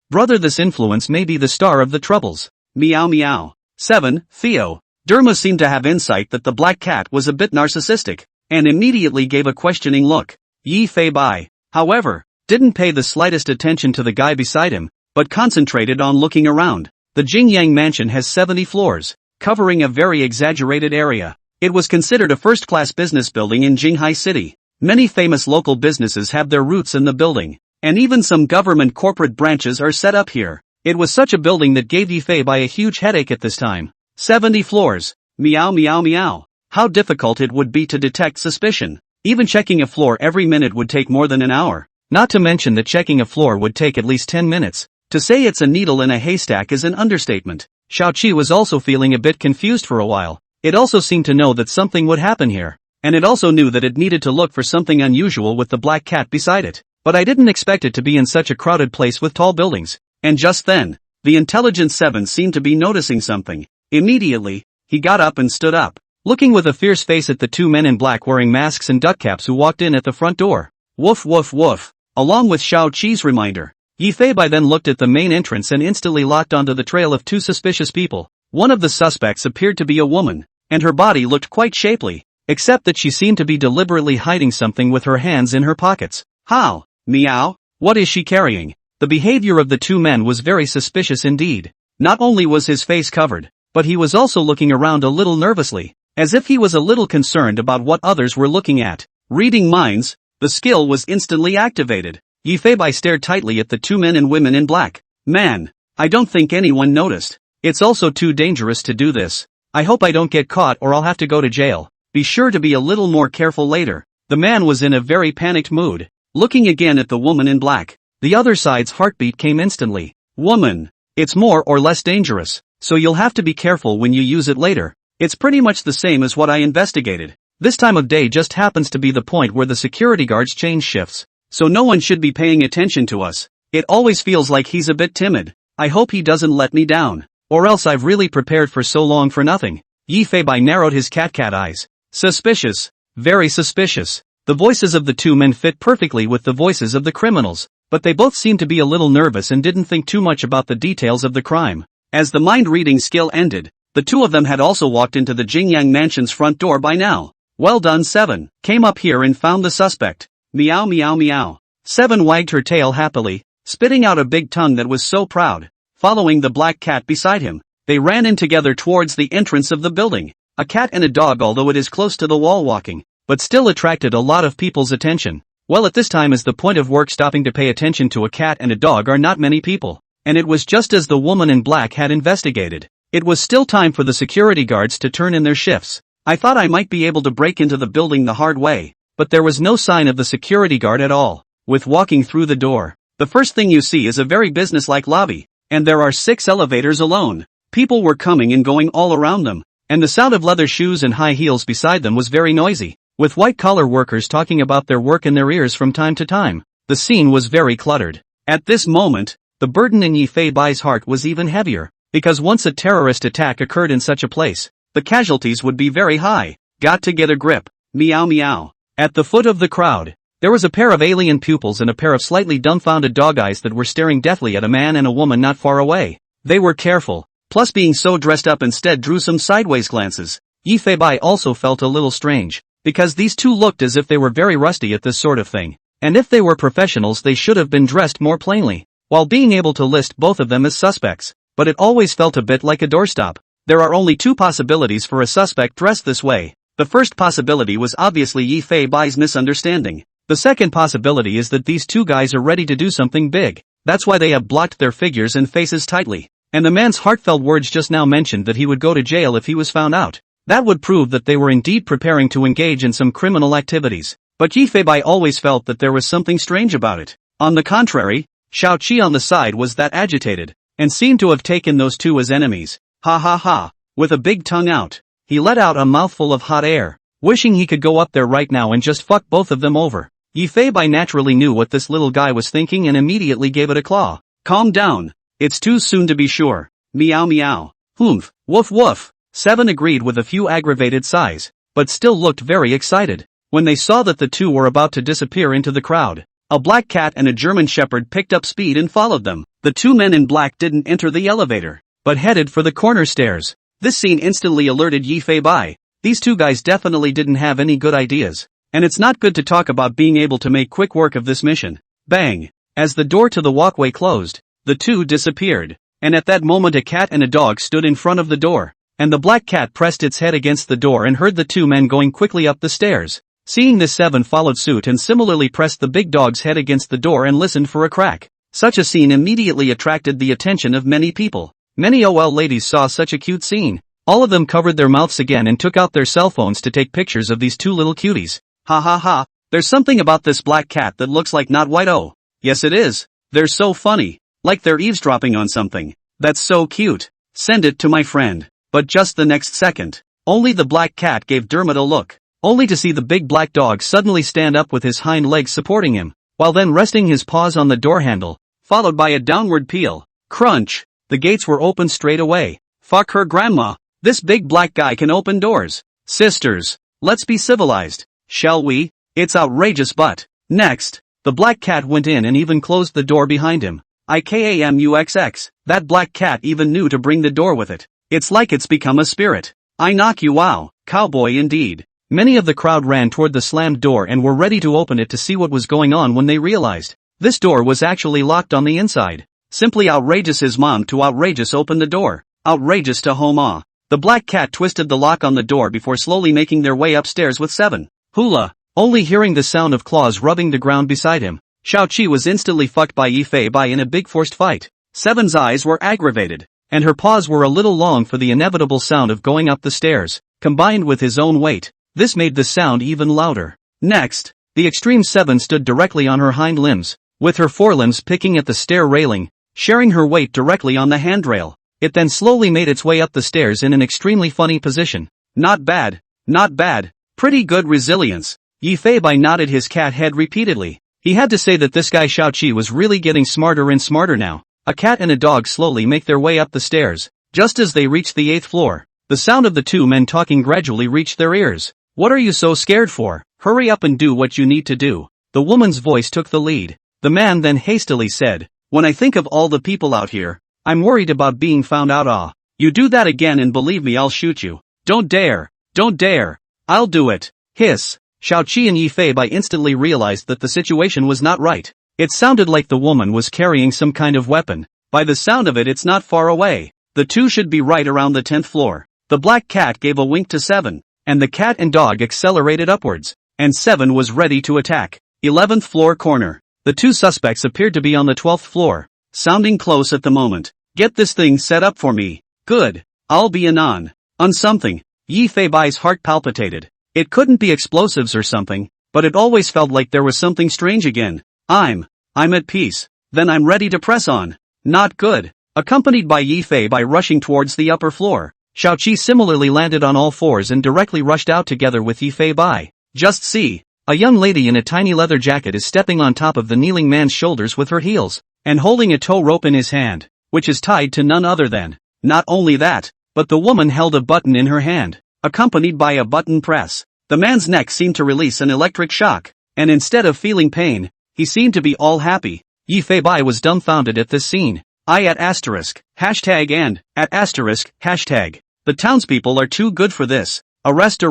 [SPEAKER 1] Brother, this influence may be the star of the troubles. Meow meow. 7. Theo. Derma seemed to have insight that the black cat was a bit narcissistic, and immediately gave a questioning look. Yi Fei Bai, however, didn't pay the slightest attention to the guy beside him, but concentrated on looking around. The Jingyang mansion has 70 floors, covering a very exaggerated area. It was considered a first-class business building in Jinghai City. Many famous local businesses have their roots in the building, and even some government corporate branches are set up here. It was such a building that gave Yi Fei Bai a huge headache at this time. 70 floors. Meow meow meow. How difficult it would be to detect suspicion. Even checking a floor every minute would take more than an hour. Not to mention that checking a floor would take at least 10 minutes. To say it's a needle in a haystack is an understatement. Xiaoqi was also feeling a bit confused for a while. It also seemed to know that something would happen here, and it also knew that it needed to look for something unusual with the black cat beside it. But I didn't expect it to be in such a crowded place with tall buildings. And just then, the Intelligence 7 seemed to be noticing something. Immediately, he got up and stood up, looking with a fierce face at the 2 men in black wearing masks and duck caps who walked in at the front door. Woof woof woof. Along with Xiaoqi's reminder, Yi Fei Bai then looked at the main entrance and instantly locked onto the trail of 2 suspicious people. One of the suspects appeared to be a woman, and her body looked quite shapely, except that she seemed to be deliberately hiding something with her hands in her pockets. How? Meow? What is she carrying? The behavior of the 2 men was very suspicious indeed. Not only was his face covered, but he was also looking around a little nervously, as if he was a little concerned about what others were looking at. Reading minds, the skill was instantly activated. Yi Fei Bai stared tightly at the 2 men and women in black. Man, I don't think anyone noticed. It's also too dangerous to do this. I hope I don't get caught or I'll have to go to jail. Be sure to be a little more careful later. The man was in a very panicked mood. Looking again at the woman in black, the other side's heartbeat came instantly. Woman, it's more or less dangerous, so you'll have to be careful when you use it later. It's pretty much the same as what I investigated. This time of day just happens to be the point where the security guards change shifts, so no one should be paying attention to us. It always feels like he's a bit timid. I hope he doesn't let me down, or else I've really prepared for so long for nothing. Yi Fei Bai narrowed his cat eyes. Suspicious. Very suspicious. The voices of the 2 men fit perfectly with the voices of the criminals, but they both seemed to be a little nervous and didn't think too much about the details of the crime. As the mind-reading skill ended, the 2 of them had also walked into the Jingyang mansion's front door by now. Well done 7. Came up here and found the suspect. Meow meow meow. 7 wagged her tail happily, spitting out a big tongue that was so proud. Following the black cat beside him, they ran in together towards the entrance of the building. A cat and a dog, although it is close to the wall walking, but still attracted a lot of people's attention. Well, at this time is the point of work stopping to pay attention to a cat and a dog are not many people. And it was just as the woman in black had investigated. It was still time for the security guards to turn in their shifts. I thought I might be able to break into the building the hard way, but there was no sign of the security guard at all. With walking through the door, the first thing you see is a very business-like lobby, and there are 6 elevators alone. People were coming and going all around them, and the sound of leather shoes and high heels beside them was very noisy, with white-collar workers talking about their work in their ears from time to time. The scene was very cluttered. At this moment, the burden in Yi Fei Bai's heart was even heavier, because once a terrorist attack occurred in such a place, the casualties would be very high. Got to get a grip. Meow meow. At the foot of the crowd, there was a pair of alien pupils and a pair of slightly dumbfounded dog eyes that were staring deathly at a man and a woman not far away. They were careful, plus being so dressed up instead drew some sideways glances. Yi Fei Bai also felt a little strange, because these two looked as if they were very rusty at this sort of thing, and if they were professionals they should have been dressed more plainly, while being able to list both of them as suspects, but it always felt a bit like a doorstop. There are only 2 possibilities for a suspect dressed this way. The first possibility was obviously Yi Fei Bai's misunderstanding. The second possibility is that these 2 guys are ready to do something big. That's why they have blocked their figures and faces tightly. And the man's heartfelt words just now mentioned that he would go to jail if he was found out. That would prove that they were indeed preparing to engage in some criminal activities. But Yi Fei Bai always felt that there was something strange about it. On the contrary, Xiao Qi on the side was that agitated, and seemed to have taken those 2 as enemies. Ha ha ha. With a big tongue out, he let out a mouthful of hot air, wishing he could go up there right now and just fuck both of them over. Yi Fei Bai naturally knew what this little guy was thinking and immediately gave it a claw. Calm down. It's too soon to be sure. Meow meow. Humph. Woof woof. 7 agreed with a few aggravated sighs, but still looked very excited. When they saw that the 2 were about to disappear into the crowd, a black cat and a German shepherd picked up speed and followed them. The 2 men in black didn't enter the elevator, but headed for the corner stairs. This scene instantly alerted Yi Fei Bai. These 2 guys definitely didn't have any good ideas, and it's not good to talk about being able to make quick work of this mission. Bang! As the door to the walkway closed, the 2 disappeared, and at that moment a cat and a dog stood in front of the door, and the black cat pressed its head against the door and heard the 2 men going quickly up the stairs. Seeing this, 7 followed suit and similarly pressed the big dog's head against the door and listened for a crack. Such a scene immediately attracted the attention of many people. Many OL ladies saw such a cute scene. All of them covered their mouths again and took out their cell phones to take pictures of these 2 little cuties. Ha ha ha, there's something about this black cat that looks like not white. Oh, yes it is. They're so funny. Like they're eavesdropping on something. That's so cute. Send it to my friend. But just the next second, only the black cat gave Dermot a look, only to see the big black dog suddenly stand up with his hind legs supporting him, while then resting his paws on the door handle, followed by a downward peel. Crunch! The gates were opened straight away. Fuck her grandma. This big black guy can open doors. Sisters, let's be civilized, shall we? It's outrageous. But next, the black cat went in and even closed the door behind him. IKAMUXX, that black cat even knew to bring the door with it. It's like it's become a spirit. I knock you wow, cowboy indeed. Many of the crowd ran toward the slammed door and were ready to open it to see what was going on when they realized this door was actually locked on the inside. Simply outrageous. His mom to outrageous open the door. Outrageous to homa. The black cat twisted the lock on the door before slowly making their way upstairs with 7. Hula. Only hearing the sound of claws rubbing the ground beside him, Xiao Qi was instantly fucked by Yi Fei Bai in a big forced fight. 7's eyes were aggravated, and her paws were a little long for the inevitable sound of going up the stairs, combined with his own weight. This made the sound even louder. Next, the extreme 7 stood directly on her hind limbs, with her forelimbs picking at the stair railing, sharing her weight directly on the handrail. It then slowly made its way up the stairs in an extremely funny position. Not bad, not bad, pretty good resilience. Yi Fei Bai nodded his cat head repeatedly. He had to say that this guy Xiao Qi was really getting smarter and smarter now. A cat and a dog slowly make their way up the stairs. Just as they reached the 8th floor, the sound of the 2 men talking gradually reached their ears. What are you so scared for? Hurry up and do what you need to do. The woman's voice took the lead. The man then hastily said, when I think of all the people out here, I'm worried about being found out. Ah, you do that again and believe me, I'll shoot you. Don't dare, don't dare. I'll do it. Hiss. Xiao Qi and Yi Fei Bai instantly realized that the situation was not right. It sounded like the woman was carrying some kind of weapon. By the sound of it, it's not far away. The 2 should be right around the 10th floor. The black cat gave a wink to 7. and the cat and dog accelerated upwards, and 7 was ready to attack. 11th floor corner. The two suspects appeared to be on the 12th floor, sounding close at the moment. Get this thing set up for me. Good. I'll be on something. Yi Fei Bai's heart palpitated. It couldn't be explosives or something, but it always felt like there was something strange again. I'm at peace. Then I'm ready to press on. Not good. Accompanied by Yi Fei Bai rushing towards the upper floor, Xiao Qi similarly landed on all fours and directly rushed out together with Yi Fei Bai. Just see. A young lady in a tiny leather jacket is stepping on top of the kneeling man's shoulders with her heels, and holding a tow rope in his hand, which is tied to none other than. Not only that, but the woman held a button in her hand, accompanied by a button press. The man's neck seemed to release an electric shock, and instead of feeling pain, he seemed to be all happy. Yi Fei Bai was dumbfounded at this scene. Hashtag and, hashtag. The townspeople are too good for this. Arrest.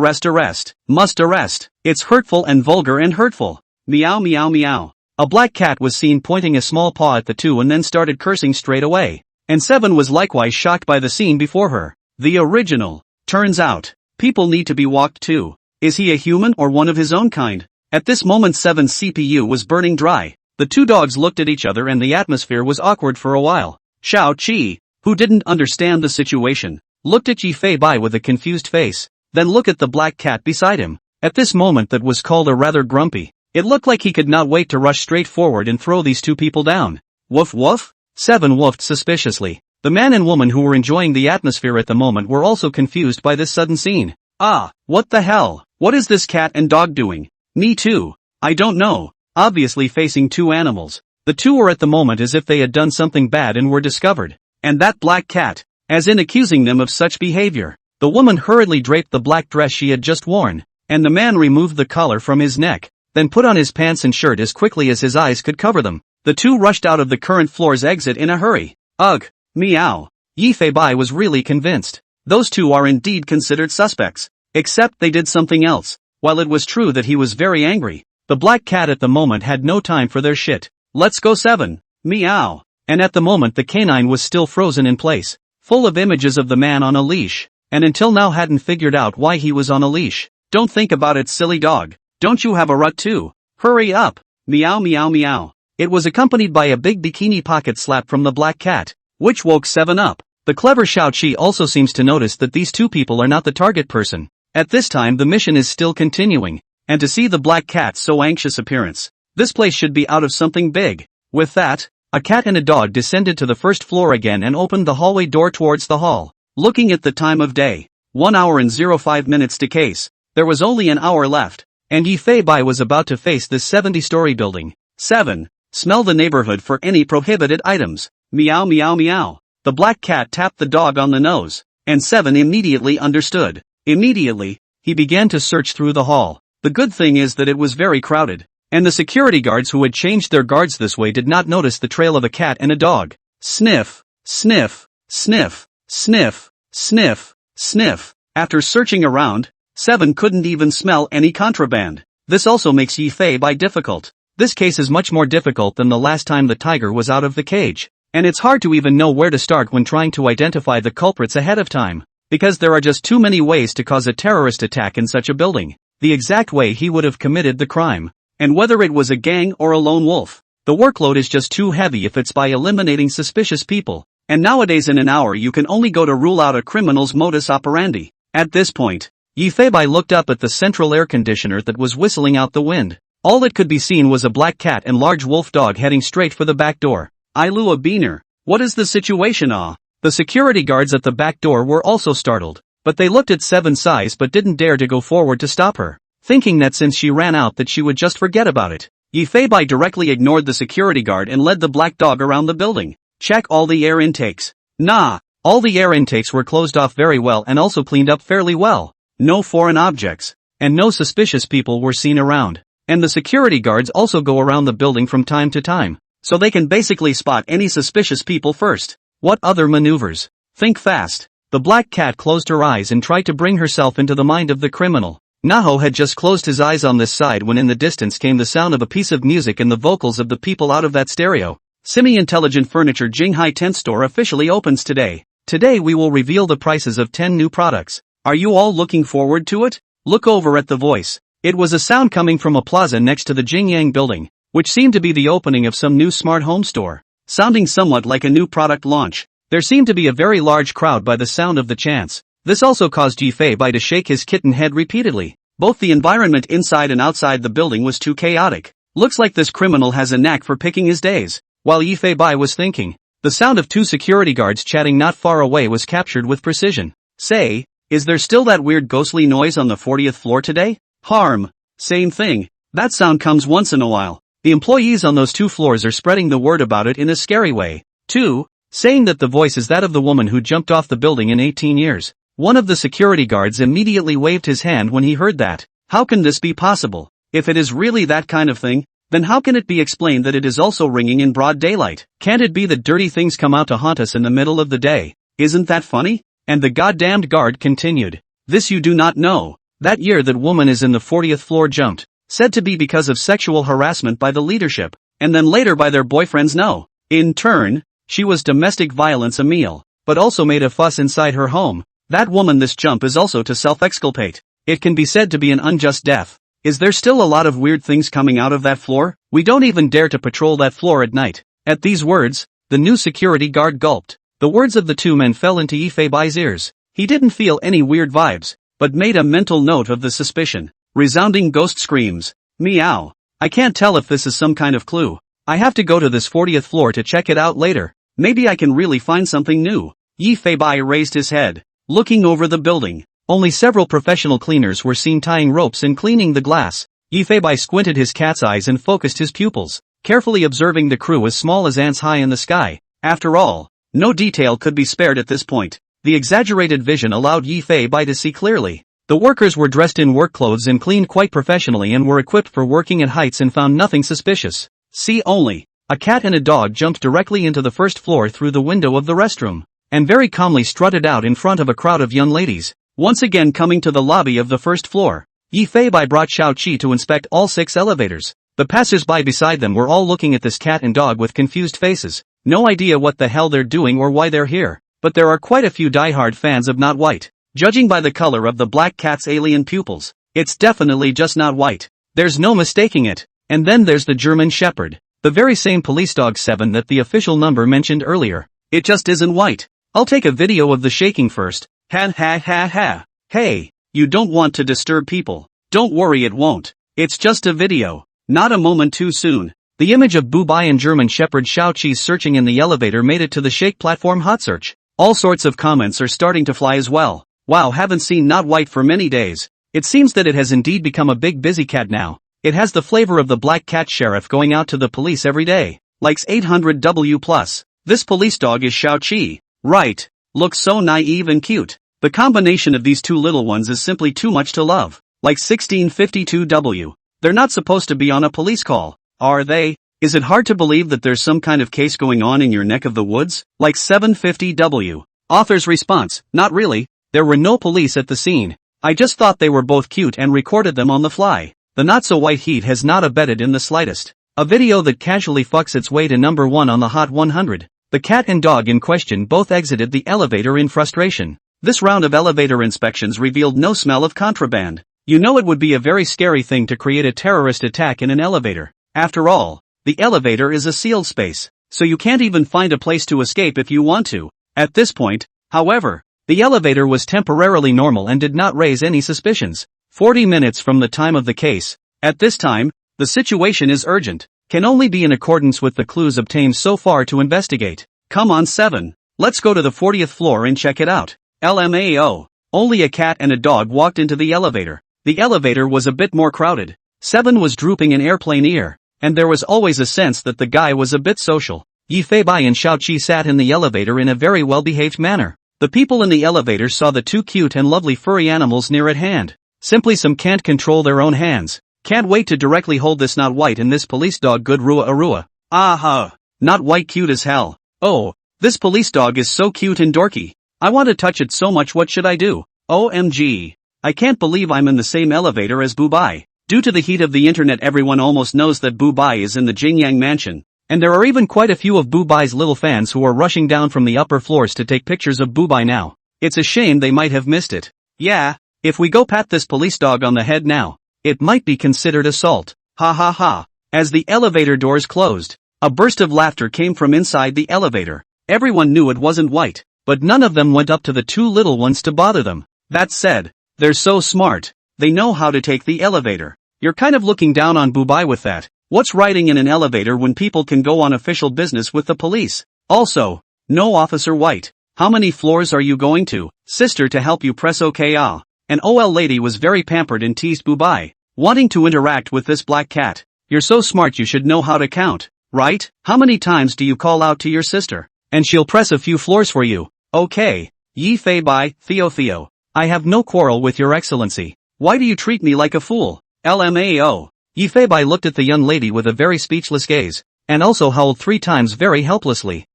[SPEAKER 1] Must arrest. It's hurtful and vulgar and hurtful. Meow meow meow. A black cat was seen pointing a small paw at the two and then started cursing straight away. And 7 was likewise shocked by the scene before her. The original. Turns out, people need to be walked too. Is he a human or one of his own kind? At this moment 7's CPU was burning dry. The two dogs looked at each other and the atmosphere was awkward for a while. Xiao Qi, who didn't understand the situation, looked at Yi Fei Bai with a confused face, then looked at the black cat beside him. At this moment that was called a rather grumpy. It looked like he could not wait to rush straight forward and throw these two people down. Woof woof? 7 woofed suspiciously. The man and woman who were enjoying the atmosphere at the moment were also confused by this sudden scene. What the hell? What is this cat and dog doing? Me too. I don't know. Obviously facing two animals. The two were at the moment as if they had done something bad and were discovered. And that black cat, as in accusing them of such behavior. The woman hurriedly draped the black dress she had just worn, and the man removed the collar from his neck, then put on his pants and shirt as quickly as his eyes could cover them. The two rushed out of the current floor's exit in a hurry. Ugh. Meow. Yi Fei Bai was really convinced. Those two are indeed considered suspects. Except they did something else. While it was true that he was very angry, the black cat at the moment had no time for their shit. Let's go 7. Meow. And at the moment the canine was still frozen in place, full of images of the man on a leash, and until now hadn't figured out why he was on a leash. Don't think about it, silly dog. Don't you have a rut too? Hurry up. Meow meow meow. It was accompanied by a big bikini pocket slap from the black cat, which woke 7 up. The clever Xiao Qi also seems to notice that these two people are not the target person. At this time the mission is still continuing, and to see the black cat's so anxious appearance, this place should be out of something big. With that, a cat and a dog descended to the first floor again and opened the hallway door towards the hall. Looking at the time of day, 1 hour and 05 minutes to case, there was only an hour left, and Yi Fei Bai was about to face this 70-story building. 7. Smell the neighborhood for any prohibited items. Meow meow meow. The black cat tapped the dog on the nose, and 7 immediately understood. Immediately, he began to search through the hall. The good thing is that it was very crowded, and the security guards who had changed their guards this way did not notice the trail of a cat and a dog. Sniff, sniff, sniff, sniff, sniff, sniff. After searching around, 7 couldn't even smell any contraband. This also makes Yi Fei Bai difficult. This case is much more difficult than the last time the tiger was out of the cage, and it's hard to even know where to start when trying to identify the culprits ahead of time, because there are just too many ways to cause a terrorist attack in such a building. The exact way he would have committed the crime, and whether it was a gang or a lone wolf. The workload is just too heavy if it's by eliminating suspicious people, and nowadays in an hour you can only go to rule out a criminal's modus operandi. At this point, Yi Fei Bai looked up at the central air conditioner that was whistling out the wind. All that could be seen was a black cat and large wolf dog heading straight for the back door. Ilua Beaner, what is the situation? The security guards at the back door were also startled, but they looked at 7's size but didn't dare to go forward to stop her, thinking that since she ran out that she would just forget about it. Yi Fei Bai directly ignored the security guard and led the black dog around the building. Check all the air intakes. Nah, all the air intakes were closed off very well and also cleaned up fairly well. No foreign objects, and no suspicious people were seen around. And the security guards also go around the building from time to time, so they can basically spot any suspicious people first. What other maneuvers? Think fast. The black cat closed her eyes and tried to bring herself into the mind of the criminal. Naho had just closed his eyes on this side when in the distance came the sound of a piece of music and the vocals of the people out of that stereo. Semi-intelligent furniture Jinghai Tent Store officially opens today. Today we will reveal the prices of 10 new products. Are you all looking forward to it? Look over at the voice. It was a sound coming from a plaza next to the Jingyang building, which seemed to be the opening of some new smart home store. Sounding somewhat like a new product launch. There seemed to be a very large crowd by the sound of the chants. This also caused Yifei Bai to shake his kitten head repeatedly. Both the environment inside and outside the building was too chaotic. Looks like this criminal has a knack for picking his days. While Yifei Bai was thinking, the sound of two security guards chatting not far away was captured with precision. Say, is there still that weird ghostly noise on the 40th floor today? Harm. Same thing. That sound comes once in a while. The employees on those two floors are spreading the word about it in a scary way. 2. Saying that the voice is that of the woman who jumped off the building in 18 years. One of the security guards immediately waved his hand when he heard that. How can this be possible? If it is really that kind of thing, then how can it be explained that it is also ringing in broad daylight? Can't it be that dirty things come out to haunt us in the middle of the day? Isn't that funny? And the goddamned guard continued. This you do not know. That year that woman is in the 40th floor jumped. Said to be because of sexual harassment by the leadership, and then later by their boyfriends. No. In turn, she was domestic violence a meal, but also made a fuss inside her home. That woman this jump is also to self-exculpate. It can be said to be an unjust death. Is there still a lot of weird things coming out of that floor? We don't even dare to patrol that floor at night. At these words, the new security guard gulped. The words of the two men fell into Yifei Bai's ears. He didn't feel any weird vibes, but made a mental note of the suspicion. Resounding ghost screams. Meow. I can't tell if this is some kind of clue. I have to go to this 40th floor to check it out later. Maybe I can really find something new. Yifei Bai raised his head, looking over the building. Only several professional cleaners were seen tying ropes and cleaning the glass. Yifei Bai squinted his cat's eyes and focused his pupils, carefully observing the crew as small as ants high in the sky. After all, no detail could be spared at this point. The exaggerated vision allowed Yifei Bai to see clearly. The workers were dressed in work clothes and cleaned quite professionally and were equipped for working at heights and found nothing suspicious. See only, a cat and a dog jumped directly into the first floor through the window of the restroom, and very calmly strutted out in front of a crowd of young ladies. Once again coming to the lobby of the first floor, Yifei Bai brought Xiao Qi to inspect all 6 elevators. The passers-by beside them were all looking at this cat and dog with confused faces. No idea what the hell they're doing or why they're here, but there are quite a few diehard fans of Not White. Judging by the color of the black cat's alien pupils, it's definitely just not white. There's no mistaking it. And then there's the German Shepherd, the very same police dog 7 that the official number mentioned earlier. It just isn't white. I'll take a video of the shaking first. Ha ha ha ha. Hey, you don't want to disturb people. Don't worry, it won't. It's just a video. Not a moment too soon. The image of Bu Bai and German Shepherd Xiao Qi's searching in the elevator made it to the Shake platform hot search. All sorts of comments are starting to fly as well. Wow, haven't seen Not White for many days. It seems that it has indeed become a big busy cat now. It has the flavor of the black cat sheriff going out to the police every day. Likes 800W+. This police dog is Xiao Qi. Right. Looks so naive and cute. The combination of these two little ones is simply too much to love. Like 1652W. They're not supposed to be on a police call, are they? Is it hard to believe that there's some kind of case going on in your neck of the woods? Like 750W. Author's response, not really. There were no police at the scene. I just thought they were both cute and recorded them on the fly. The not-so-white heat has not abated in the slightest. A video that casually fucks its way to number 1 on the Hot 100. The cat and dog in question both exited the elevator in frustration. This round of elevator inspections revealed no smell of contraband. You know, it would be a very scary thing to create a terrorist attack in an elevator. After all, the elevator is a sealed space, so you can't even find a place to escape if you want to. At this point, however, the elevator was temporarily normal and did not raise any suspicions. 40 minutes from the time of the case. At this time, the situation is urgent. Can only be in accordance with the clues obtained so far to investigate. Come on 7. Let's go to the 40th floor and check it out. LMAO. Only a cat and a dog walked into the elevator. The elevator was a bit more crowded. 7 was drooping an airplane ear, and there was always a sense that the guy was a bit social. Yifei Bai and Xiao Qi sat in the elevator in a very well-behaved manner. The people in the elevator saw the two cute and lovely furry animals near at hand. Simply some can't control their own hands. Can't wait to directly hold this Not White and this police dog good Rua Arua. Aha! Not White cute as hell. Oh, this police dog is so cute and dorky. I want to touch it so much. What should I do? OMG. I can't believe I'm in the same elevator as Bu Bai. Due to the heat of the internet, everyone almost knows that Bu Bai is in the Jingyang mansion. And there are even quite a few of Bu Bai's little fans who are rushing down from the upper floors to take pictures of Bu Bai now. It's a shame they might have missed it. Yeah, if we go pat this police dog on the head now, it might be considered assault. Ha ha ha. As the elevator doors closed, a burst of laughter came from inside the elevator. Everyone knew it wasn't White, but none of them went up to the two little ones to bother them. That said, they're so smart. They know how to take the elevator. You're kind of looking down on Bubai with that. What's riding in an elevator when people can go on official business with the police? Also, no Officer White. How many floors are you going to, sister, to help you press OK? An OL lady was very pampered and teased Bubai, wanting to interact with this black cat. You're so smart, you should know how to count, right? How many times do you call out to your sister? And she'll press a few floors for you. Okay. Yi Fei Bai, Theo. I have no quarrel with your excellency. Why do you treat me like a fool? LMAO. Yi Fei Bai looked at the young lady with a very speechless gaze, and also howled 3 times very helplessly.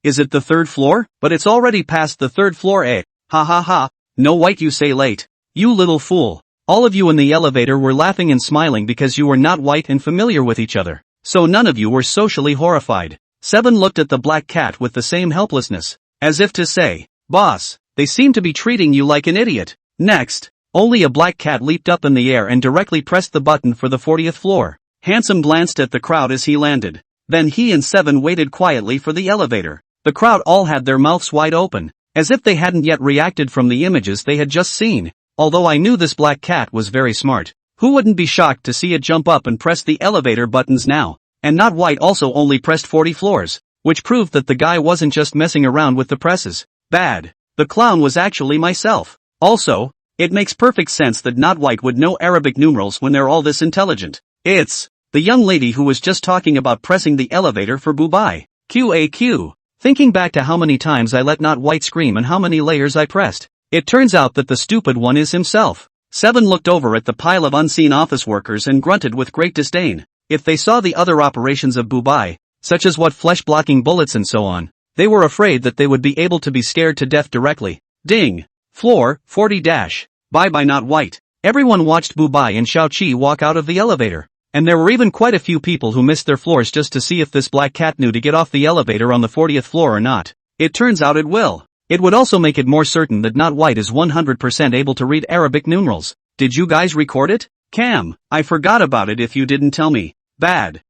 [SPEAKER 1] Is it the 3rd floor? But it's already past the 3rd floor, eh? Ha ha ha. No, White, you say late. You little fool. All of you in the elevator were laughing and smiling because you were not White and familiar with each other. So none of you were socially horrified. 7 looked at the black cat with the same helplessness, as if to say, boss, they seem to be treating you like an idiot. Next, only a black cat leaped up in the air and directly pressed the button for the 40th floor. Handsome glanced at the crowd as he landed. Then he and 7 waited quietly for the elevator. The crowd all had their mouths wide open, as if they hadn't yet reacted from the images they had just seen. Although I knew this black cat was very smart, who wouldn't be shocked to see it jump up and press the elevator buttons now? And not White also only pressed 40 floors, which proved that the guy wasn't just messing around with the presses. Bad. The clown was actually myself. Also, it makes perfect sense that not White would know Arabic numerals when they're all this intelligent. It's the young lady who was just talking about pressing the elevator for Bubai. QAQ. Thinking back to how many times I let not White scream and how many layers I pressed, it turns out that the stupid one is himself. 7 looked over at the pile of unseen office workers and grunted with great disdain. If they saw the other operations of Bubai, such as what flesh-blocking bullets and so on, they were afraid that they would be able to be scared to death directly. Ding. Floor, 40 dash. Bye-bye not White. Everyone watched Bubai and Xiaoqi walk out of the elevator. And there were even quite a few people who missed their floors just to see if this black cat knew to get off the elevator on the 40th floor or not. It turns out it will. It would also make it more certain that not White is 100% able to read Arabic numerals. Did you guys record it? Cam, I forgot about it if you didn't tell me. Bad.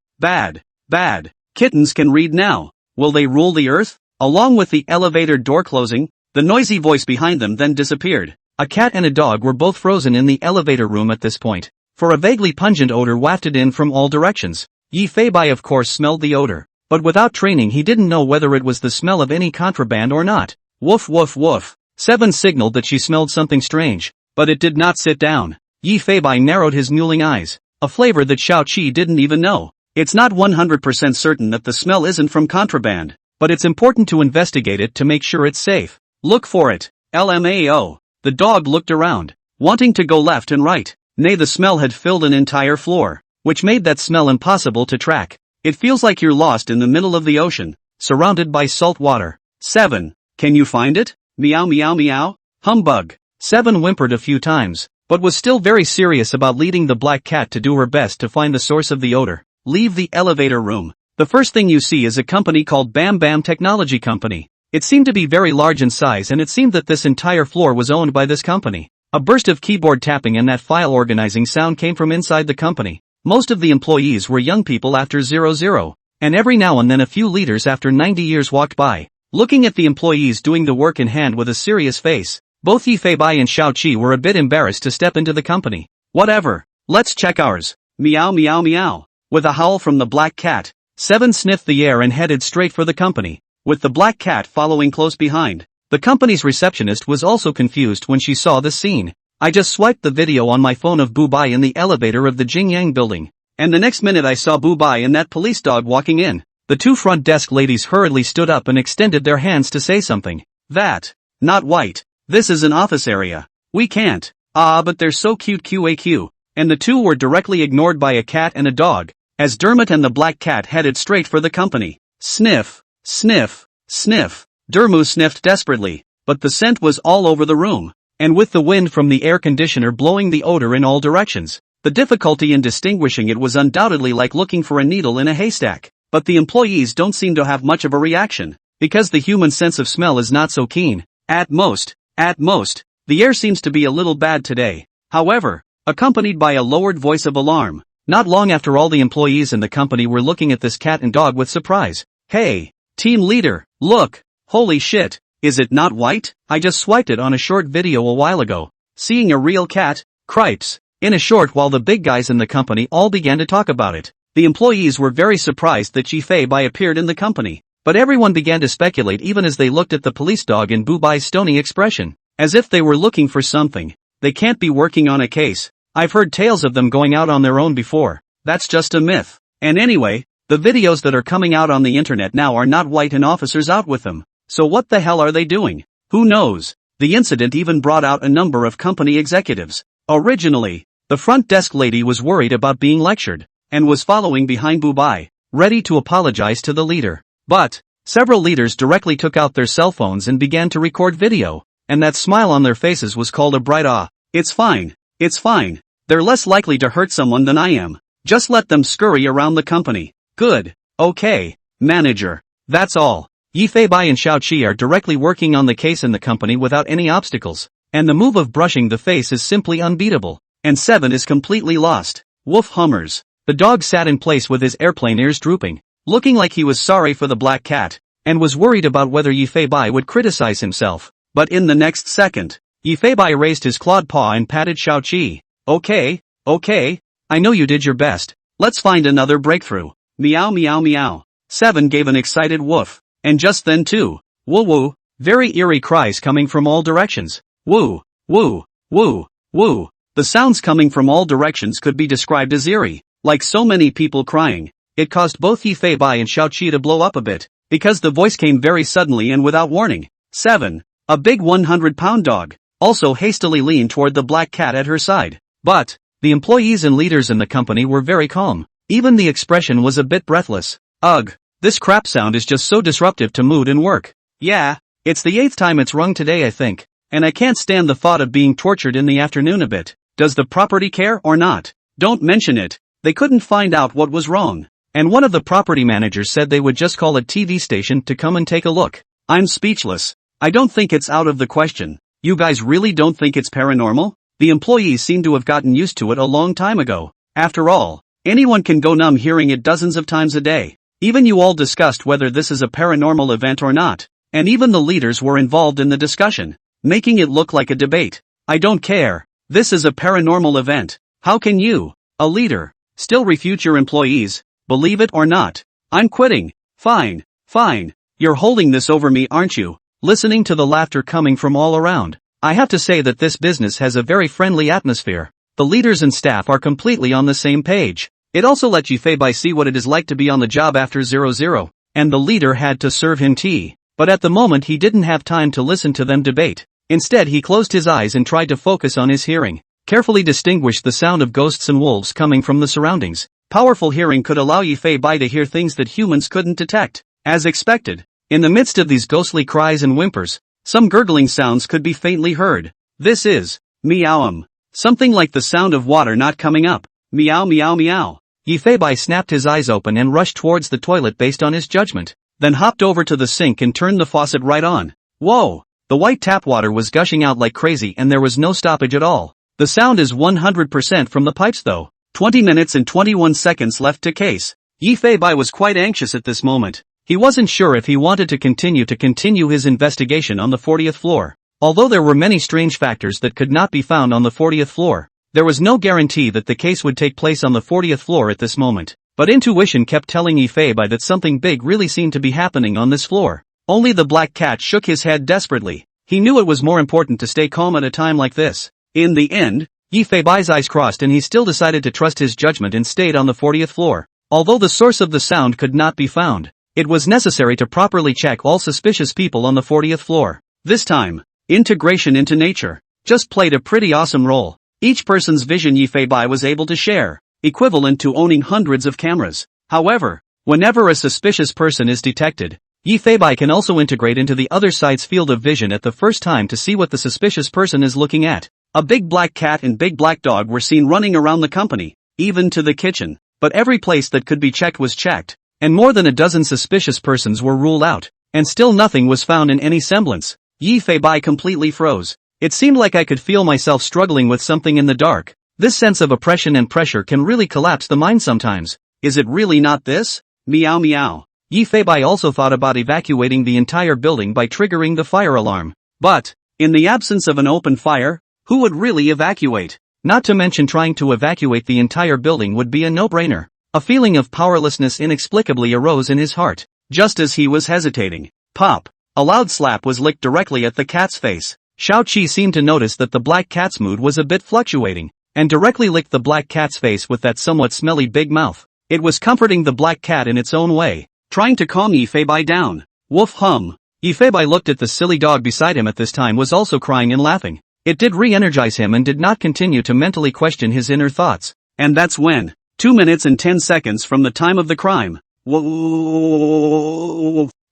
[SPEAKER 1] Kittens can read now. Will they rule the earth? Along with the elevator door closing, the noisy voice behind them then disappeared. A cat and a dog were both frozen in the elevator room at this point, for a vaguely pungent odor wafted in from all directions. Yi Fei Bai of course smelled the odor, but without training he didn't know whether it was the smell of any contraband or not. Woof woof woof. 7 signaled that she smelled something strange, but it did not sit down. Yi Fei Bai narrowed his mewling eyes, a flavor that Xiaoqi didn't even know. It's not 100% certain that the smell isn't from contraband, but it's important to investigate it to make sure it's safe. Look for it. LMAO. The dog looked around, wanting to go left and right. Nay, the smell had filled an entire floor, which made that smell impossible to track. It feels like you're lost in the middle of the ocean, surrounded by salt water. 7. Can you find it? Meow meow meow. Humbug. 7 whimpered a few times, but was still very serious about leading the black cat to do her best to find the source of the odor. Leave the elevator room. The first thing you see is a company called Bam Bam Technology Company. It seemed to be very large in size, and it seemed that this entire floor was owned by this company. A burst of keyboard tapping and that file organizing sound came from inside the company. Most of the employees were young people after 00, and every now and then a few leaders after 90 years walked by, looking at the employees doing the work in hand with a serious face. Both Yi Fei Bai and Xiaoqi were a bit embarrassed to step into the company. Whatever. Let's check ours. Meow meow meow. With a howl from the black cat, 7 sniffed the air and headed straight for the company, with the black cat following close behind. The company's receptionist was also confused when she saw this scene. I just swiped the video on my phone of Bubai in the elevator of the Jingyang building, and the next minute I saw Bubai and that police dog walking in. The 2 front desk ladies hurriedly stood up and extended their hands to say something. That. Not White. This is an office area. We can't. But they're so cute QAQ. And the 2 were directly ignored by a cat and a dog, as Dermot and the black cat headed straight for the company. Sniff. Sniff. Sniff. Dermu sniffed desperately, but the scent was all over the room, and with the wind from the air conditioner blowing the odor in all directions, the difficulty in distinguishing it was undoubtedly like looking for a needle in a haystack. But the employees don't seem to have much of a reaction, because the human sense of smell is not so keen. At most, The air seems to be a little bad today. However, accompanied by a lowered voice of alarm. Not long after, all the employees in the company were looking at this cat and dog with surprise. Hey, team leader, look, holy shit, is it not white? I just swiped it on a short video a while ago. Seeing a real cat, cripes. In a short while the big guys in the company all began to talk about it. The employees were very surprised that Yi Bai appeared in the company. But everyone began to speculate even as they looked at the police dog and Bu Bai's stony expression. As if they were looking for something. They can't be working on a case. I've heard tales of them going out on their own before. That's just a myth. And anyway, the videos that are coming out on the internet now are not white and officers out with them. So what the hell are they doing? Who knows? The incident even brought out a number of company executives. Originally, the front desk lady was worried about being lectured, and was following behind Bu Bai, ready to apologize to the leader. But, several leaders directly took out their cell phones and began to record video, and that smile on their faces was called a bright "ah, it's fine. It's fine. They're less likely to hurt someone than I am. Just let them scurry around the company. Good. Okay, manager. That's all. Yi Bai and Xiao Qi are directly working on the case in the company without any obstacles. And the move of brushing the face is simply unbeatable. And 7 is completely lost. Woof hummers. The dog sat in place with his airplane ears drooping, looking like he was sorry for the black cat, and was worried about whether Yi Bai would criticize himself. But in the next second, Yi Bai raised his clawed paw and patted Xiao Qi. Okay, I know you did your best. Let's find another breakthrough. Meow meow meow. 7 gave an excited woof. And just then too, woo woo, very eerie cries coming from all directions. Woo, woo, woo, woo. The sounds coming from all directions could be described as eerie, like so many people crying. It caused both Yi Bai and Xiao Qi to blow up a bit, because the voice came very suddenly and without warning. 7, a big 100-pound dog, also hastily leaned toward the black cat at her side. But, the employees and leaders in the company were very calm. Even the expression was a bit breathless. Ugh, this crap sound is just so disruptive to mood and work. Yeah, it's the 8th time it's rung today I think. And I can't stand the thought of being tortured in the afternoon a bit. Does the property care or not? Don't mention it. They couldn't find out what was wrong. And one of the property managers said they would just call a TV station to come and take a look. I'm speechless. I don't think it's out of the question. You guys really don't think it's paranormal? The employees seem to have gotten used to it a long time ago. After all, anyone can go numb hearing it dozens of times a day. Even you all discussed whether this is a paranormal event or not. And even the leaders were involved in the discussion, making it look like a debate. I don't care. This is a paranormal event. How can you, a leader, still refute your employees? Believe it or not, I'm quitting. Fine. You're holding this over me, aren't you? Listening to the laughter coming from all around, I have to say that this business has a very friendly atmosphere. The leaders and staff are completely on the same page. It also let Yi Bai see what it is like to be on the job after 00, and the leader had to serve him tea. But at the moment he didn't have time to listen to them debate. Instead he closed his eyes and tried to focus on his hearing. Carefully distinguished the sound of ghosts and wolves coming from the surroundings. Powerful hearing could allow Yi Bai to hear things that humans couldn't detect. As expected, in the midst of these ghostly cries and whimpers, some gurgling sounds could be faintly heard. This is meowum. Something like the sound of water not coming up. Meow meow meow. Yi Bai snapped his eyes open and rushed towards the toilet based on his judgment, then hopped over to the sink and turned the faucet right on. Whoa! The white tap water was gushing out like crazy and there was no stoppage at all. The sound is 100% from the pipes though. 20 minutes and 21 seconds left to case. Yi Bai was quite anxious at this moment. He wasn't sure if he wanted to continue his investigation on the 40th floor. Although there were many strange factors that could not be found on the 40th floor, there was no guarantee that the case would take place on the 40th floor at this moment. But intuition kept telling Yi Bai that something big really seemed to be happening on this floor. Only the black cat shook his head desperately. He knew it was more important to stay calm at a time like this. In the end, Yi Bai's eyes crossed and he still decided to trust his judgment and stayed on the 40th floor. Although the source of the sound could not be found, it was necessary to properly check all suspicious people on the 40th floor. This time, integration into nature just played a pretty awesome role. Each person's vision Yi Bai was able to share, equivalent to owning hundreds of cameras. However, whenever a suspicious person is detected, Yi Bai can also integrate into the other side's field of vision at the first time to see what the suspicious person is looking at. A big black cat and big black dog were seen running around the company, even to the kitchen, but every place that could be checked was checked, and more than a dozen suspicious persons were ruled out, and still nothing was found in any semblance. Yi Bai completely froze. It seemed like I could feel myself struggling with something in the dark. This sense of oppression and pressure can really collapse the mind sometimes. Is it really not this? Meow meow. Yi Feibai also thought about evacuating the entire building by triggering the fire alarm. But, in the absence of an open fire, who would really evacuate? Not to mention trying to evacuate the entire building would be a no-brainer. A feeling of powerlessness inexplicably arose in his heart. Just as he was hesitating, pop! A loud slap was licked directly at the cat's face. Xiao Qi seemed to notice that the black cat's mood was a bit fluctuating, and directly licked the black cat's face with that somewhat smelly big mouth. It was comforting the black cat in its own way, trying to calm Yi Feibai down. Woof hum. Yi Feibai looked at the silly dog beside him at this time was also crying and laughing. It did re-energize him and did not continue to mentally question his inner thoughts. And that's when, 2 minutes and 10 seconds from the time of the crime.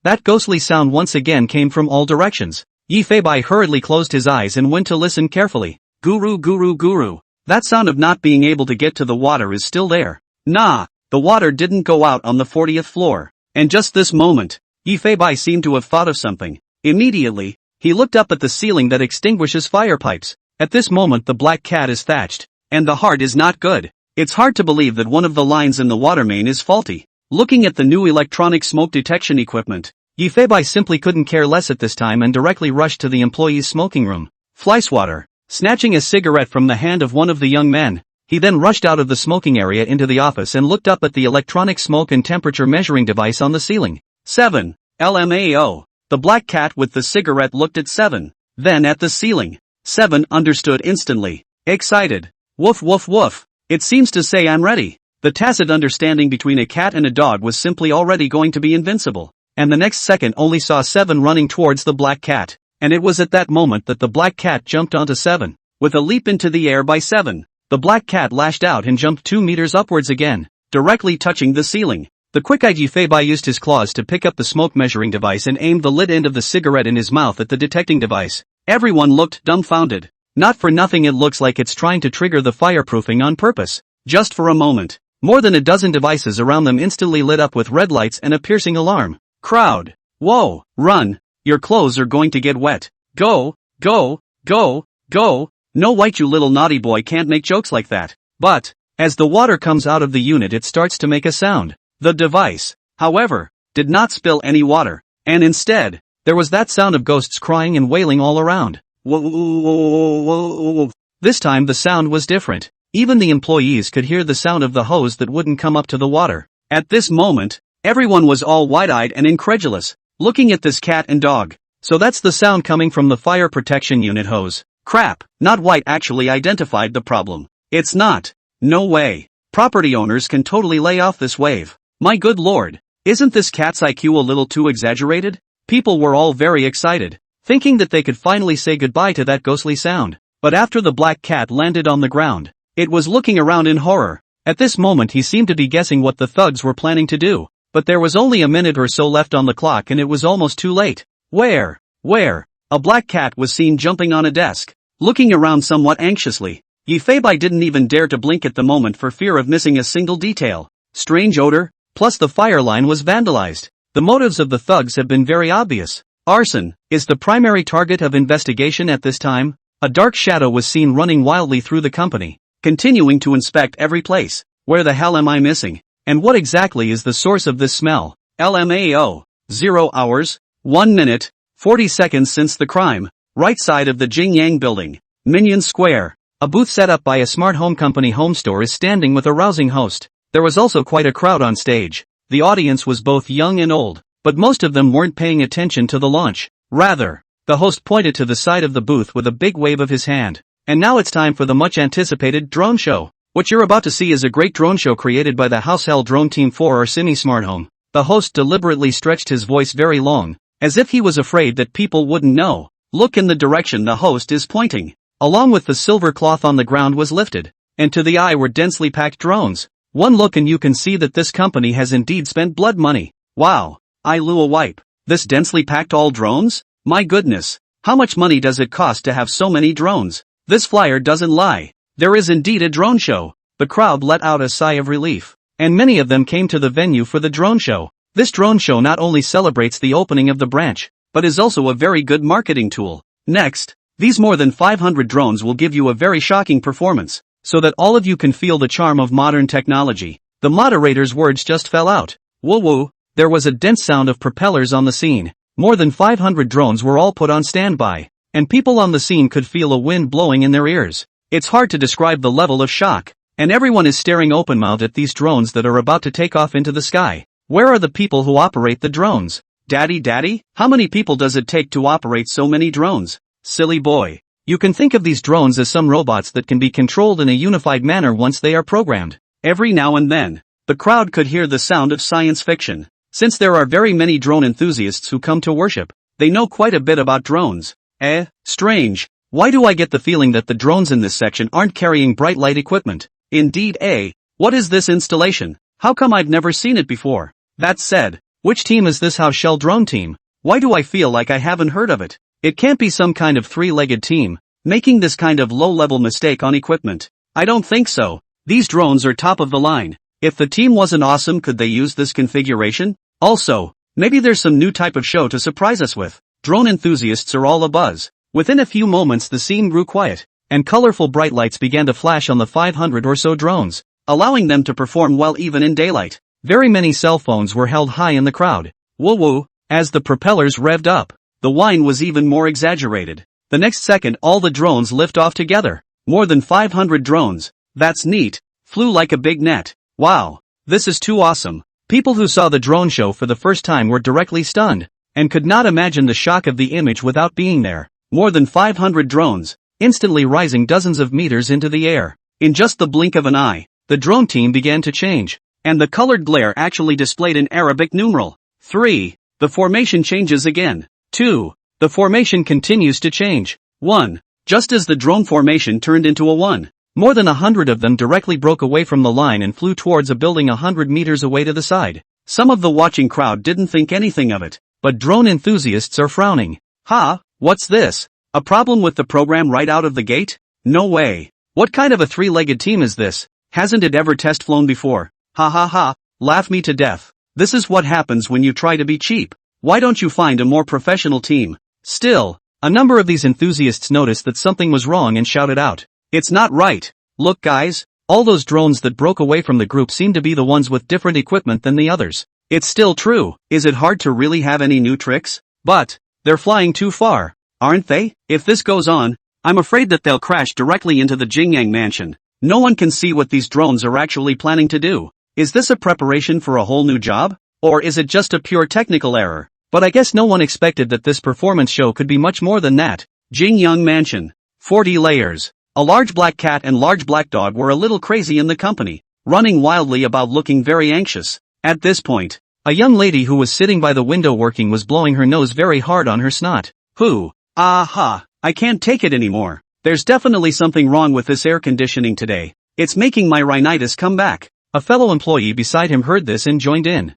[SPEAKER 1] That ghostly sound once again came from all directions. Yi Feibai hurriedly closed his eyes and went to listen carefully. Guru guru guru. That sound of not being able to get to the water is still there. Nah, the water didn't go out on the 40th floor. And just this moment, Yi Feibai seemed to have thought of something. Immediately, he looked up at the ceiling that extinguishes fire pipes. At this moment the black cat is thatched, and the heart is not good. It's hard to believe that one of the lines in the water main is faulty. Looking at the new electronic smoke detection equipment, Yi Feibai simply couldn't care less at this time and directly rushed to the employees' smoking room. Flyswatter. Snatching a cigarette from the hand of one of the young men, he then rushed out of the smoking area into the office and looked up at the electronic smoke and temperature measuring device on the ceiling. 7. LMAO. The black cat with the cigarette looked at 7, then at the ceiling. 7 understood instantly. Excited. Woof woof woof. It seems to say I'm ready. The tacit understanding between a cat and a dog was simply already going to be invincible. And the next second only saw 7 running towards the black cat. And it was at that moment that the black cat jumped onto 7. With a leap into the air by 7, the black cat lashed out and jumped 2 meters upwards again, directly touching the ceiling. The quick-eyed Yi Feibai used his claws to pick up the smoke measuring device and aimed the lit end of the cigarette in his mouth at the detecting device. Everyone looked dumbfounded. Not for nothing it looks like it's trying to trigger the fireproofing on purpose. Just for a moment, more than a dozen devices around them instantly lit up with red lights and a piercing alarm. Crowd. Whoa, run, your clothes are going to get wet. Go, go, go, go. No white you little naughty boy can't make jokes like that. But, as the water comes out of the unit it starts to make a sound. The device, however, did not spill any water, and instead, there was that sound of ghosts crying and wailing all around. This time the sound was different. Even the employees could hear the sound of the hose that wouldn't come up to the water. At this moment, everyone was all wide-eyed and incredulous, looking at this cat and dog. So that's the sound coming from the fire protection unit hose. Crap, not White actually identified the problem. It's not. No way. Property owners can totally lay off this wave. My good lord, isn't this cat's IQ a little too exaggerated? People were all very excited, thinking that they could finally say goodbye to that ghostly sound. But after the black cat landed on the ground, it was looking around in horror. At this moment he seemed to be guessing what the thugs were planning to do. But there was only a minute or so left on the clock and it was almost too late. Where? A black cat was seen jumping on a desk, looking around somewhat anxiously. Yi Feibai didn't even dare to blink at the moment for fear of missing a single detail. Strange odor, plus the fire line was vandalized. The motives of the thugs have been very obvious. Arson is the primary target of investigation at this time. A dark shadow was seen running wildly through the company, continuing to inspect every place. Where the hell am I missing? And what exactly is the source of this smell? LMAO. 0 hours, 1 minute, 40 seconds since the crime. Right side of the Jingyang building. Minion Square. A booth set up by a smart home company home store is standing with a rousing host. There was also quite a crowd on stage. The audience was both young and old, but most of them weren't paying attention to the launch. Rather, the host pointed to the side of the booth with a big wave of his hand. And now it's time for the much anticipated drone show. What you're about to see is a great drone show created by the Househeld Drone Team for our Simi Smart Home. The host deliberately stretched his voice very long, as if he was afraid that people wouldn't know. Look in the direction the host is pointing. Along with the silver cloth on the ground was lifted, and to the eye were densely packed drones. One look and you can see that this company has indeed spent blood money. Wow, I Lua wipe. This densely packed all drones? My goodness, how much money does it cost to have so many drones? This flyer doesn't lie. There is indeed a drone show. The crowd let out a sigh of relief, and many of them came to the venue for the drone show. This drone show not only celebrates the opening of the branch, but is also a very good marketing tool. Next, These more than 500 drones will give you a very shocking performance, so that all of you can feel the charm of modern technology. The moderator's words just fell out. Woo woo, there was a dense sound of propellers on the scene. More than 500 drones were all put on standby, and people on the scene could feel a wind blowing in their ears. It's hard to describe the level of shock, and everyone is staring open-mouthed at these drones that are about to take off into the sky. Where are the people who operate the drones? Daddy? How many people does it take to operate so many drones? Silly boy. You can think of these drones as some robots that can be controlled in a unified manner once they are programmed. Every now and then, the crowd could hear the sound of science fiction. Since there are very many drone enthusiasts who come to worship, they know quite a bit about drones. Strange. Why do I get the feeling that the drones in this section aren't carrying bright light equipment? Indeed, what is this installation? How come I've never seen it before? That said, which team is this house shell drone team? Why do I feel like I haven't heard of it? It can't be some kind of three-legged team, making this kind of low-level mistake on equipment. I don't think so. These drones are top of the line. If the team wasn't awesome, could they use this configuration? Also, maybe there's some new type of show to surprise us with. Drone enthusiasts are all abuzz. Within a few moments the scene grew quiet, and colorful bright lights began to flash on the 500 or so drones, allowing them to perform well even in daylight. Very many cell phones were held high in the crowd. Woo woo, as the propellers revved up, the whine was even more exaggerated. The next second all the drones lift off together. More than 500 drones, that's neat, flew like a big net. Wow, this is too awesome. People who saw the drone show for the first time were directly stunned, and could not imagine the shock of the image without being there. More than 500 drones, instantly rising dozens of meters into the air. In just the blink of an eye, the drone team began to change, and the colored glare actually displayed an Arabic numeral. 3. The formation changes again. 2. The formation continues to change. 1. Just as the drone formation turned into a 1, more than 100 of them directly broke away from the line and flew towards a building 100 meters away to the side. Some of the watching crowd didn't think anything of it, but drone enthusiasts are frowning. What's this? A problem with the program right out of the gate? No way. What kind of a three-legged team is this? Hasn't it ever test flown before? Laugh me to death. This is what happens when you try to be cheap. Why don't you find a more professional team? Still, a number of these enthusiasts noticed that something was wrong and shouted out, "It's not right. Look guys, all those drones that broke away from the group seem to be the ones with different equipment than the others." It's still true. Is it hard to really have any new tricks? But they're flying too far, aren't they? If this goes on, I'm afraid that they'll crash directly into the Jingyang mansion. No one can see what these drones are actually planning to do. Is this a preparation for a whole new job? Or is it just a pure technical error? But I guess no one expected that this performance show could be much more than that. Jingyang mansion. 40 layers. A large black cat and large black dog were a little crazy in the company, running wildly about looking very anxious. At this point, a young lady who was sitting by the window working was blowing her nose very hard on her snot. I can't take it anymore. There's definitely something wrong with this air conditioning today. It's making my rhinitis come back. A fellow employee beside him heard this and joined in.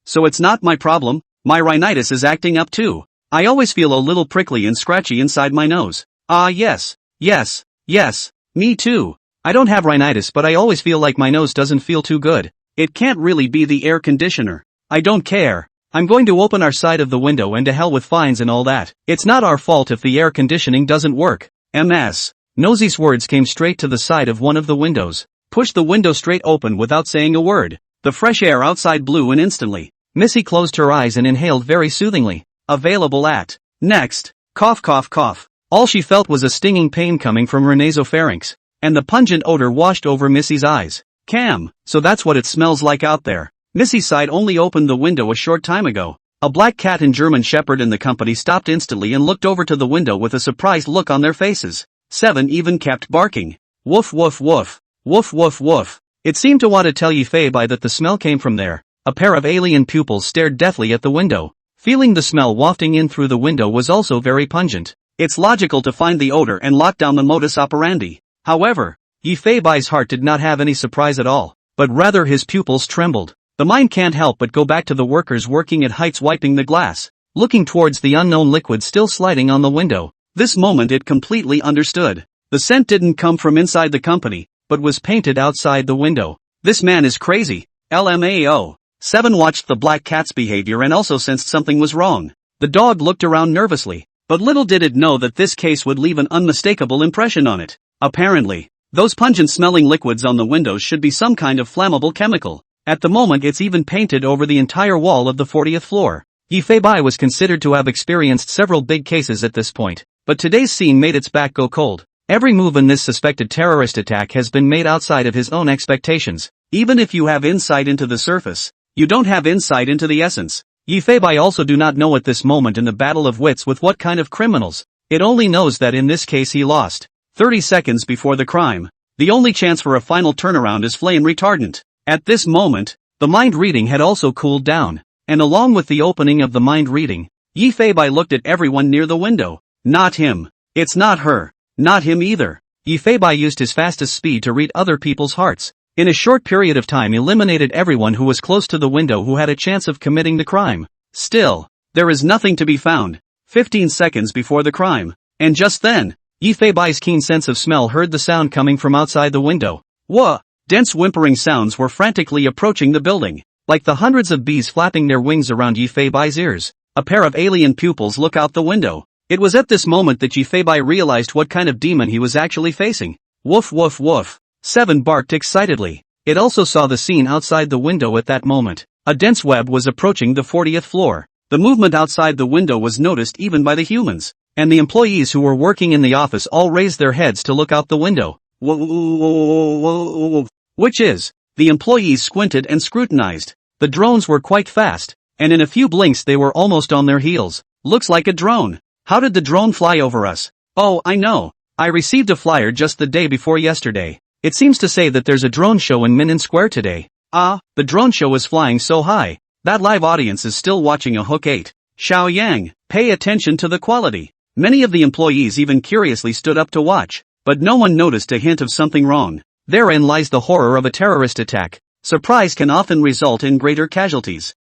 [SPEAKER 1] So it's not my problem. My rhinitis is acting up too. I always feel a little prickly and scratchy inside my nose. Yes, me too. I don't have rhinitis, but I always feel like my nose doesn't feel too good. It can't really be the air conditioner. I don't care. I'm going to open our side of the window and to hell with fines and all that. It's not our fault if the air conditioning doesn't work. Nosy's words came straight to the side of one of the windows. Pushed the window straight open without saying a word. The fresh air outside blew in instantly. Missy closed her eyes and inhaled very soothingly. Available at. Next. Cough. All she felt was a stinging pain coming from her nasopharynx, and the pungent odor washed over Missy's eyes. So that's what it smells like out there. Missy's side only opened the window a short time ago. A black cat and German shepherd in the company stopped instantly and looked over to the window with a surprised look on their faces. 7 even kept barking. Woof woof woof. Woof woof woof. It seemed to want to tell Yifei that the smell came from there. A pair of alien pupils stared deathly at the window. Feeling the smell wafting in through the window was also very pungent. It's logical to find the odor and lock down the modus operandi. However, Yifei's heart did not have any surprise at all, but rather his pupils trembled. The mind can't help but go back to the workers working at heights wiping the glass, looking towards the unknown liquid still sliding on the window. This moment it completely understood. The scent didn't come from inside the company, but was painted outside the window. This man is crazy. LMAO. 7 watched the black cat's behavior and also sensed something was wrong. The dog looked around nervously, But little did it know that this case would leave an unmistakable impression on it. Apparently, those pungent-smelling liquids on the windows should be some kind of flammable chemical. At the moment it's even painted over the entire wall of the 40th floor. Yifei Bai was considered to have experienced several big cases at this point, but today's scene made its back go cold. Every move in this suspected terrorist attack has been made outside of his own expectations. Even if you have insight into the surface, you don't have insight into the essence. Yifei Bai also do not know at this moment in the battle of wits with what kind of criminals. It only knows that in this case he lost 30 seconds before the crime. The only chance for a final turnaround is flame retardant. At this moment, the mind reading had also cooled down, and along with the opening of the mind reading, Yifei Bai looked at everyone near the window. Not him. It's not her. Not him either. Yifei Bai used his fastest speed to read other people's hearts. In a short period of time eliminated everyone who was close to the window who had a chance of committing the crime. Still, there is nothing to be found. 15 seconds before the crime. And just then, Yifei Bai's keen sense of smell heard the sound coming from outside the window. Wah! Dense whimpering sounds were frantically approaching the building, like the hundreds of bees flapping their wings around Yifei Bai's ears. A pair of alien pupils look out the window. It was at this moment that Yifei Bai realized what kind of demon he was actually facing. Woof woof woof. 7 barked excitedly. It also saw the scene outside the window at that moment. A dense web was approaching the 40th floor. The movement outside the window was noticed even by the humans, and the employees who were working in the office all raised their heads to look out the window. Which is, the employees squinted and scrutinized. The drones were quite fast, and in a few blinks they were almost on their heels. Looks like a drone. How did the drone fly over us? Oh, I know. I received a flyer just the day before yesterday. It seems to say that there's a drone show in Minnan Square today. Ah, the drone show is flying so high. That live audience is still watching a Hook 8. Xiao Yang, pay attention to the quality. Many of the employees even curiously stood up to watch, but no one noticed a hint of something wrong. Therein lies the horror of a terrorist attack. Surprise can often result in greater casualties.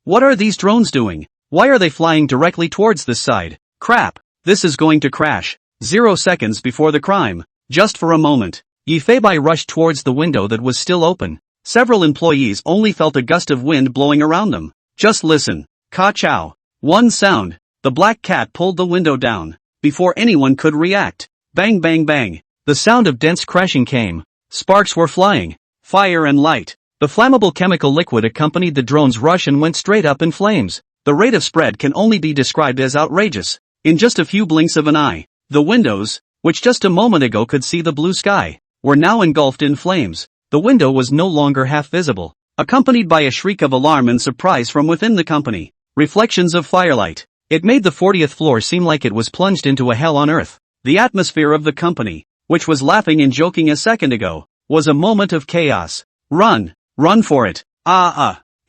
[SPEAKER 1] What are these drones doing? Why are they flying directly towards this side? Crap, this is going to crash. 0 seconds before the crime. Just for a moment, Yifei Bai rushed towards the window that was still open. Several employees only felt a gust of wind blowing around them. Just listen. Ka-chow. One sound. The black cat pulled the window down. Before anyone could react. Bang bang bang. The sound of dense crashing came. Sparks were flying. Fire and light. The flammable chemical liquid accompanied the drone's rush and went straight up in flames. The rate of spread can only be described as outrageous. In just a few blinks of an eye, the windows, which just a moment ago could see the blue sky, were now engulfed in flames. The window was no longer half visible, accompanied by a shriek of alarm and surprise from within the company. Reflections of firelight. It made the 40th floor seem like it was plunged into a hell on earth. The atmosphere of the company, which was laughing and joking a second ago, was a moment of chaos. Run! Run for it!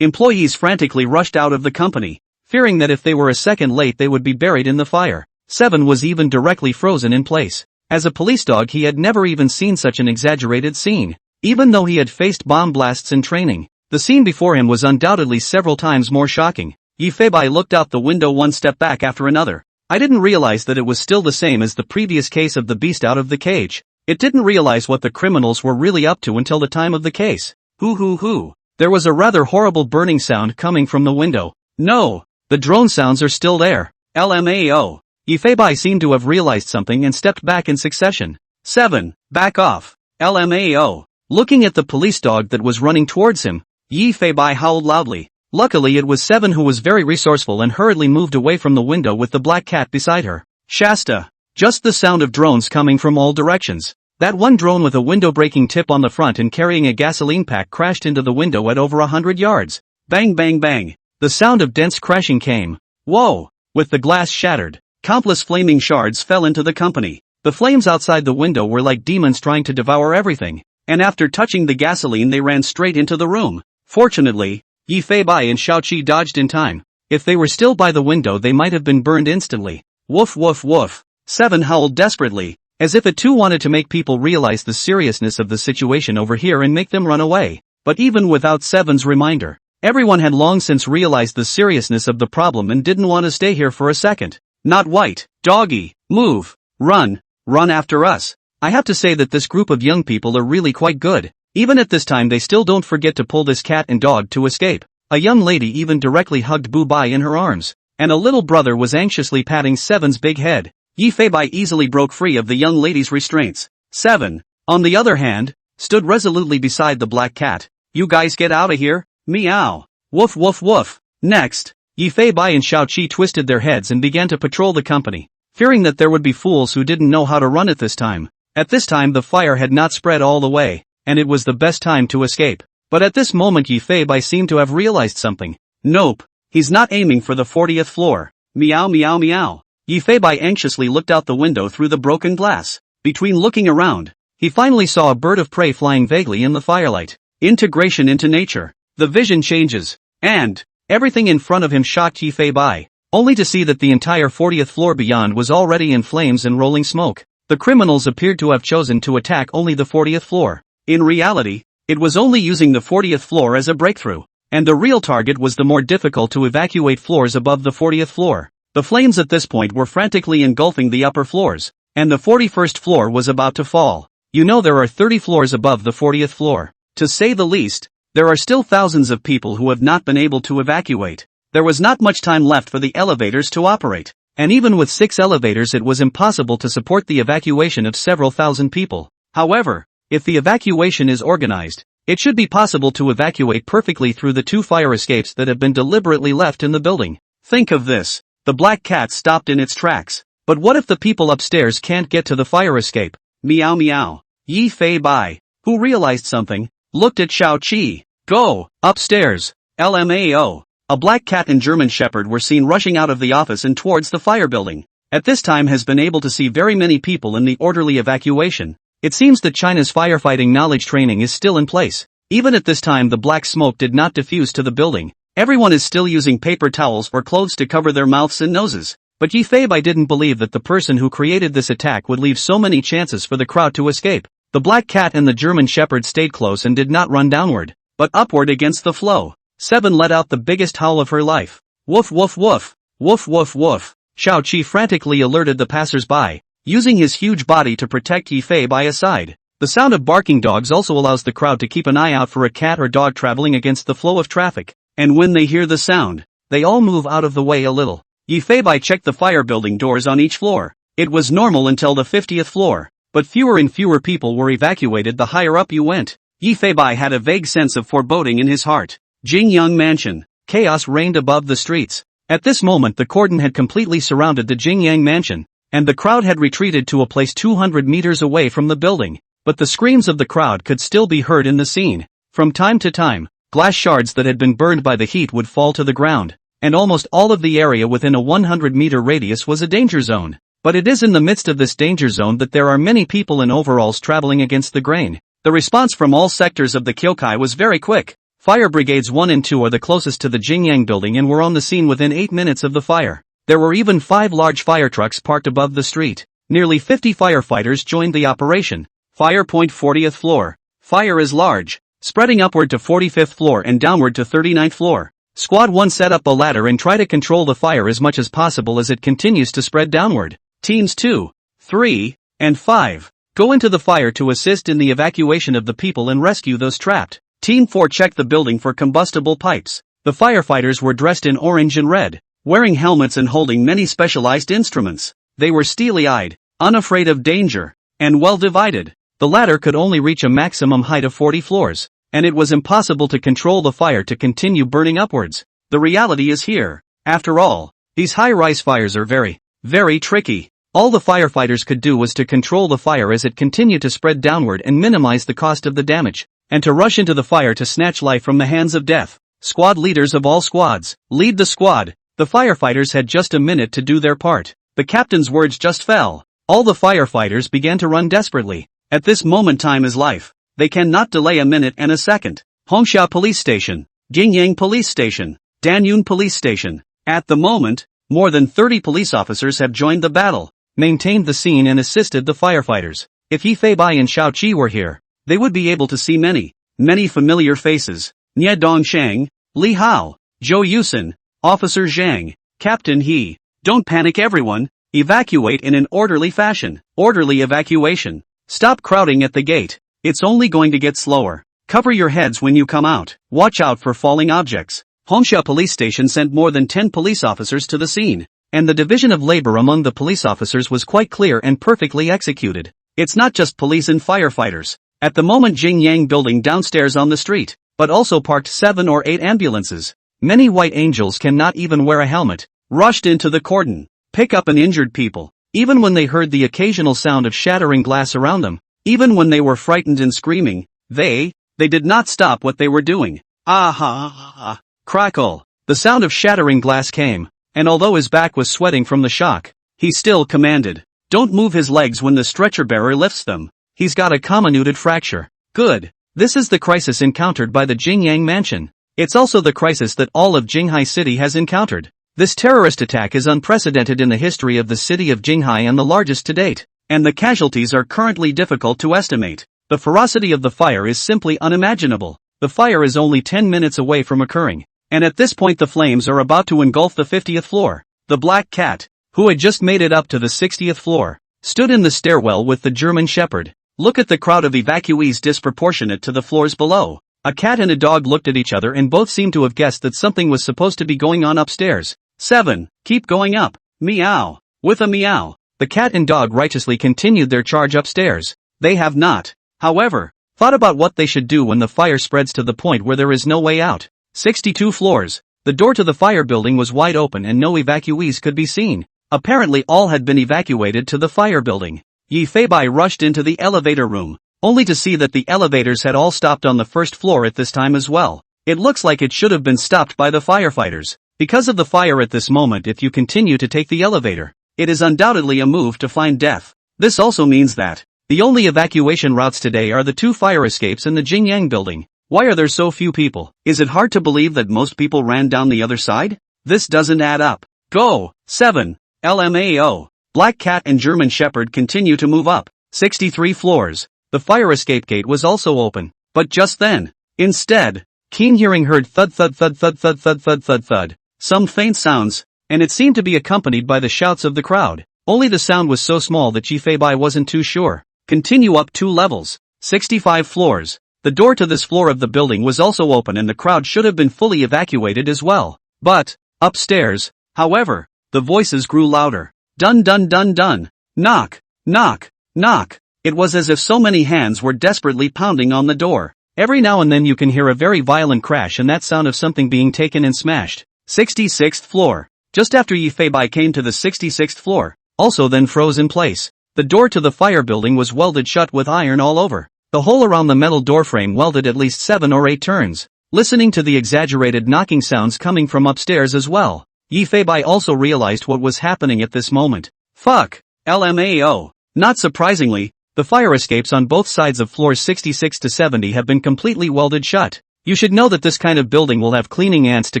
[SPEAKER 1] Employees frantically rushed out of the company, fearing that if they were a second late they would be buried in the fire. 7 was even directly frozen in place. As a police dog he had never even seen such an exaggerated scene. Even though he had faced bomb blasts in training, the scene before him was undoubtedly several times more shocking. Yifei Bai looked out the window one step back after another. I didn't realize that it was still the same as the previous case of the beast out of the cage. It didn't realize what the criminals were really up to until the time of the case. Hoo. There was a rather horrible burning sound coming from the window. No! The drone sounds are still there. LMAO. Yifei Bai seemed to have realized something and stepped back in succession. 7. Back off. LMAO. Looking at the police dog that was running towards him, Yifei Bai howled loudly. Luckily it was 7 who was very resourceful and hurriedly moved away from the window with the black cat beside her. Shasta. Just the sound of drones coming from all directions. That one drone with a window-breaking tip on the front and carrying a gasoline pack crashed into the window at over 100 yards. Bang bang bang. The sound of dense crashing came. Whoa! With the glass shattered, countless flaming shards fell into the company. The flames outside the window were like demons trying to devour everything, and after touching the gasoline they ran straight into the room. Fortunately, Yifei Bai and Xiaoqi dodged in time. If they were still by the window they might have been burned instantly. Woof woof woof. 7 howled desperately, as if it too wanted to make people realize the seriousness of the situation over here and make them run away. But even without 7's reminder, everyone had long since realized the seriousness of the problem and didn't want to stay here for a second. Not white, doggy, move, run after us. I have to say that this group of young people are really quite good. Even at this time they still don't forget to pull this cat and dog to escape. A young lady even directly hugged Bu Bai in her arms. and a little brother was anxiously patting Seven's big head. Yi Feibai easily broke free of the young lady's restraints. Seven, on the other hand, stood resolutely beside the black cat. You guys get out of here, meow. Woof woof woof. Next, Yi Feibai and Xiao Qi twisted their heads and began to patrol the company, fearing that there would be fools who didn't know how to run it this time. At this time the fire had not spread all the way, and it was the best time to escape. But at this moment Yi Feibai seemed to have realized something. Nope, he's not aiming for the 40th floor. Meow meow meow. Yi Feibai anxiously looked out the window through the broken glass. Between looking around, he finally saw a bird of prey flying vaguely in the firelight. Integration into nature. The vision changes, and everything in front of him shocked Yi Feibai, only to see that the entire 40th floor beyond was already in flames and rolling smoke. The criminals appeared to have chosen to attack only the 40th floor. In reality, it was only using the 40th floor as a breakthrough, and the real target was the more difficult to evacuate floors above the 40th floor. The flames at this point were frantically engulfing the upper floors, and the 41st floor was about to fall. You know there are 30 floors above the 40th floor. To say the least, there are still thousands of people who have not been able to evacuate. There was not much time left for the elevators to operate, and even with 6 elevators it was impossible to support the evacuation of several thousand people. However, if the evacuation is organized, it should be possible to evacuate perfectly through the 2 fire escapes that have been deliberately left in the building. Think of this. The black cat stopped in its tracks. But what if the people upstairs can't get to the fire escape? Meow meow. Yi Feibai, who realized something, looked at Xiao Qi. Go, upstairs. LMAO. A black cat and German shepherd were seen rushing out of the office and towards the fire building. At this time has been able to see very many people in the orderly evacuation. It seems that China's firefighting knowledge training is still in place. Even at this time the black smoke did not diffuse to the building. Everyone is still using paper towels or clothes to cover their mouths and noses. But Yi Feibai didn't believe that the person who created this attack would leave so many chances for the crowd to escape. The black cat and the German shepherd stayed close and did not run downward, but upward against the flow. Seven let out the biggest howl of her life. Woof woof woof. Woof woof woof. Xiao Qi frantically alerted the passers-by, using his huge body to protect Yi Feibai aside. The sound of barking dogs also allows the crowd to keep an eye out for a cat or dog traveling against the flow of traffic, and when they hear the sound, they all move out of the way a little. Yi Feibai checked the fire building doors on each floor. It was normal until the 50th floor, but fewer and fewer people were evacuated the higher up you went. Yi Feibai had a vague sense of foreboding in his heart. Jingyang Mansion. Chaos reigned above the streets. At this moment the cordon had completely surrounded the Jingyang Mansion, and the crowd had retreated to a place 200 meters away from the building. But the screams of the crowd could still be heard in the scene. From time to time, glass shards that had been burned by the heat would fall to the ground, and almost all of the area within a 100-meter radius was a danger zone. But it is in the midst of this danger zone that there are many people in overalls traveling against the grain. The response from all sectors of the Kyokai was very quick. Fire brigades 1 and 2 are the closest to the Jingyang building and were on the scene within 8 minutes of the fire. There were even 5 large fire trucks parked above the street. Nearly 50 firefighters joined the operation. Fire point 40th floor. Fire is large, spreading upward to 45th floor and downward to 39th floor. Squad 1 set up a ladder and try to control the fire as much as possible as it continues to spread downward. Teams 2, 3, and 5 go into the fire to assist in the evacuation of the people and rescue those trapped. Team 4 checked the building for combustible pipes. The firefighters were dressed in orange and red, wearing helmets and holding many specialized instruments. They were steely-eyed, unafraid of danger, and well divided. The ladder could only reach a maximum height of 40 floors, and it was impossible to control the fire to continue burning upwards. The reality is here. After all, these high-rise fires are very, very tricky. All the firefighters could do was to control the fire as it continued to spread downward and minimize the cost of the damage, and to rush into the fire to snatch life from the hands of death. Squad leaders of all squads, lead the squad. The firefighters had just a minute to do their part. The captain's words just fell. All the firefighters began to run desperately. At this moment time is life. They cannot delay a minute and a second. Hongxia Police Station, Jingyang Police Station, Danyun Police Station. At the moment, more than 30 police officers have joined the battle, maintained the scene and assisted the firefighters. If Yi Feibai and Xiao Qi were here, they would be able to see many, many familiar faces. Nie Dongsheng, Li Hao, Zhou Yusin, Officer Zhang, Captain He. Don't panic everyone, evacuate in an orderly fashion. Orderly evacuation. Stop crowding at the gate. It's only going to get slower. Cover your heads when you come out. Watch out for falling objects. Honsha police station sent more than 10 police officers to the scene, and the division of labor among the police officers was quite clear and perfectly executed. It's not just police and firefighters. At the moment Jingyang building downstairs on the street, but also parked 7 or 8 ambulances. Many white angels cannot even wear a helmet, rushed into the cordon, pick up an injured people, even when they heard the occasional sound of shattering glass around them, even when they were frightened and screaming, they did not stop what they were doing. Ah. Crackle. The sound of shattering glass came, and although his back was sweating from the shock, he still commanded, "Don't move his legs when the stretcher bearer lifts them. He's got a comminuted fracture." Good. This is the crisis encountered by the Jingyang mansion. It's also the crisis that all of Jinghai City has encountered. This terrorist attack is unprecedented in the history of the city of Jinghai and the largest to date, and the casualties are currently difficult to estimate. The ferocity of the fire is simply unimaginable. The fire is only 10 minutes away from occurring, and at this point the flames are about to engulf the 50th floor. The black cat, who had just made it up to the 60th floor, stood in the stairwell with the German shepherd. Look at the crowd of evacuees disproportionate to the floors below. A cat and a dog looked at each other and both seemed to have guessed that something was supposed to be going on upstairs. 7. Keep going up. Meow. With a meow, the cat and dog righteously continued their charge upstairs. They have not, however, thought about what they should do when the fire spreads to the point where there is no way out. 62 floors. The door to the fire building was wide open and no evacuees could be seen. Apparently all had been evacuated to the fire building. Yi Feibai rushed into the elevator room, only to see that the elevators had all stopped on the first floor at this time as well. It looks like it should have been stopped by the firefighters. Because of the fire at this moment, if you continue to take the elevator, it is undoubtedly a move to find death. This also means that the only evacuation routes today are the 2 fire escapes in the Jingyang building. Why are there so few people? Is it hard to believe that most people ran down the other side? This doesn't add up. Go! 7. LMAO. Black Cat and German Shepherd continue to move up. 63 floors. The fire escape gate was also open, but just then, instead, keen hearing heard thud thud thud thud thud thud thud thud thud, some faint sounds, and it seemed to be accompanied by the shouts of the crowd. Only the sound was so small that Ji Feibai wasn't too sure. Continue up 2 levels. 65 floors. The door to this floor of the building was also open and the crowd should have been fully evacuated as well. But, upstairs, however, the voices grew louder. Dun dun dun dun. Knock, knock, knock. It was as if so many hands were desperately pounding on the door. Every now and then you can hear a very violent crash and that sound of something being taken and smashed. 66th floor. Just after Yi Feibai came to the 66th floor, also then froze in place. The door to the fire building was welded shut with iron all over. The hole around the metal doorframe welded at least 7 or 8 turns. Listening to the exaggerated knocking sounds coming from upstairs as well, Yi Feibai also realized what was happening at this moment. Fuck. LMAO. Not surprisingly, the fire escapes on both sides of floors 66 to 70 have been completely welded shut. You should know that this kind of building will have cleaning ants to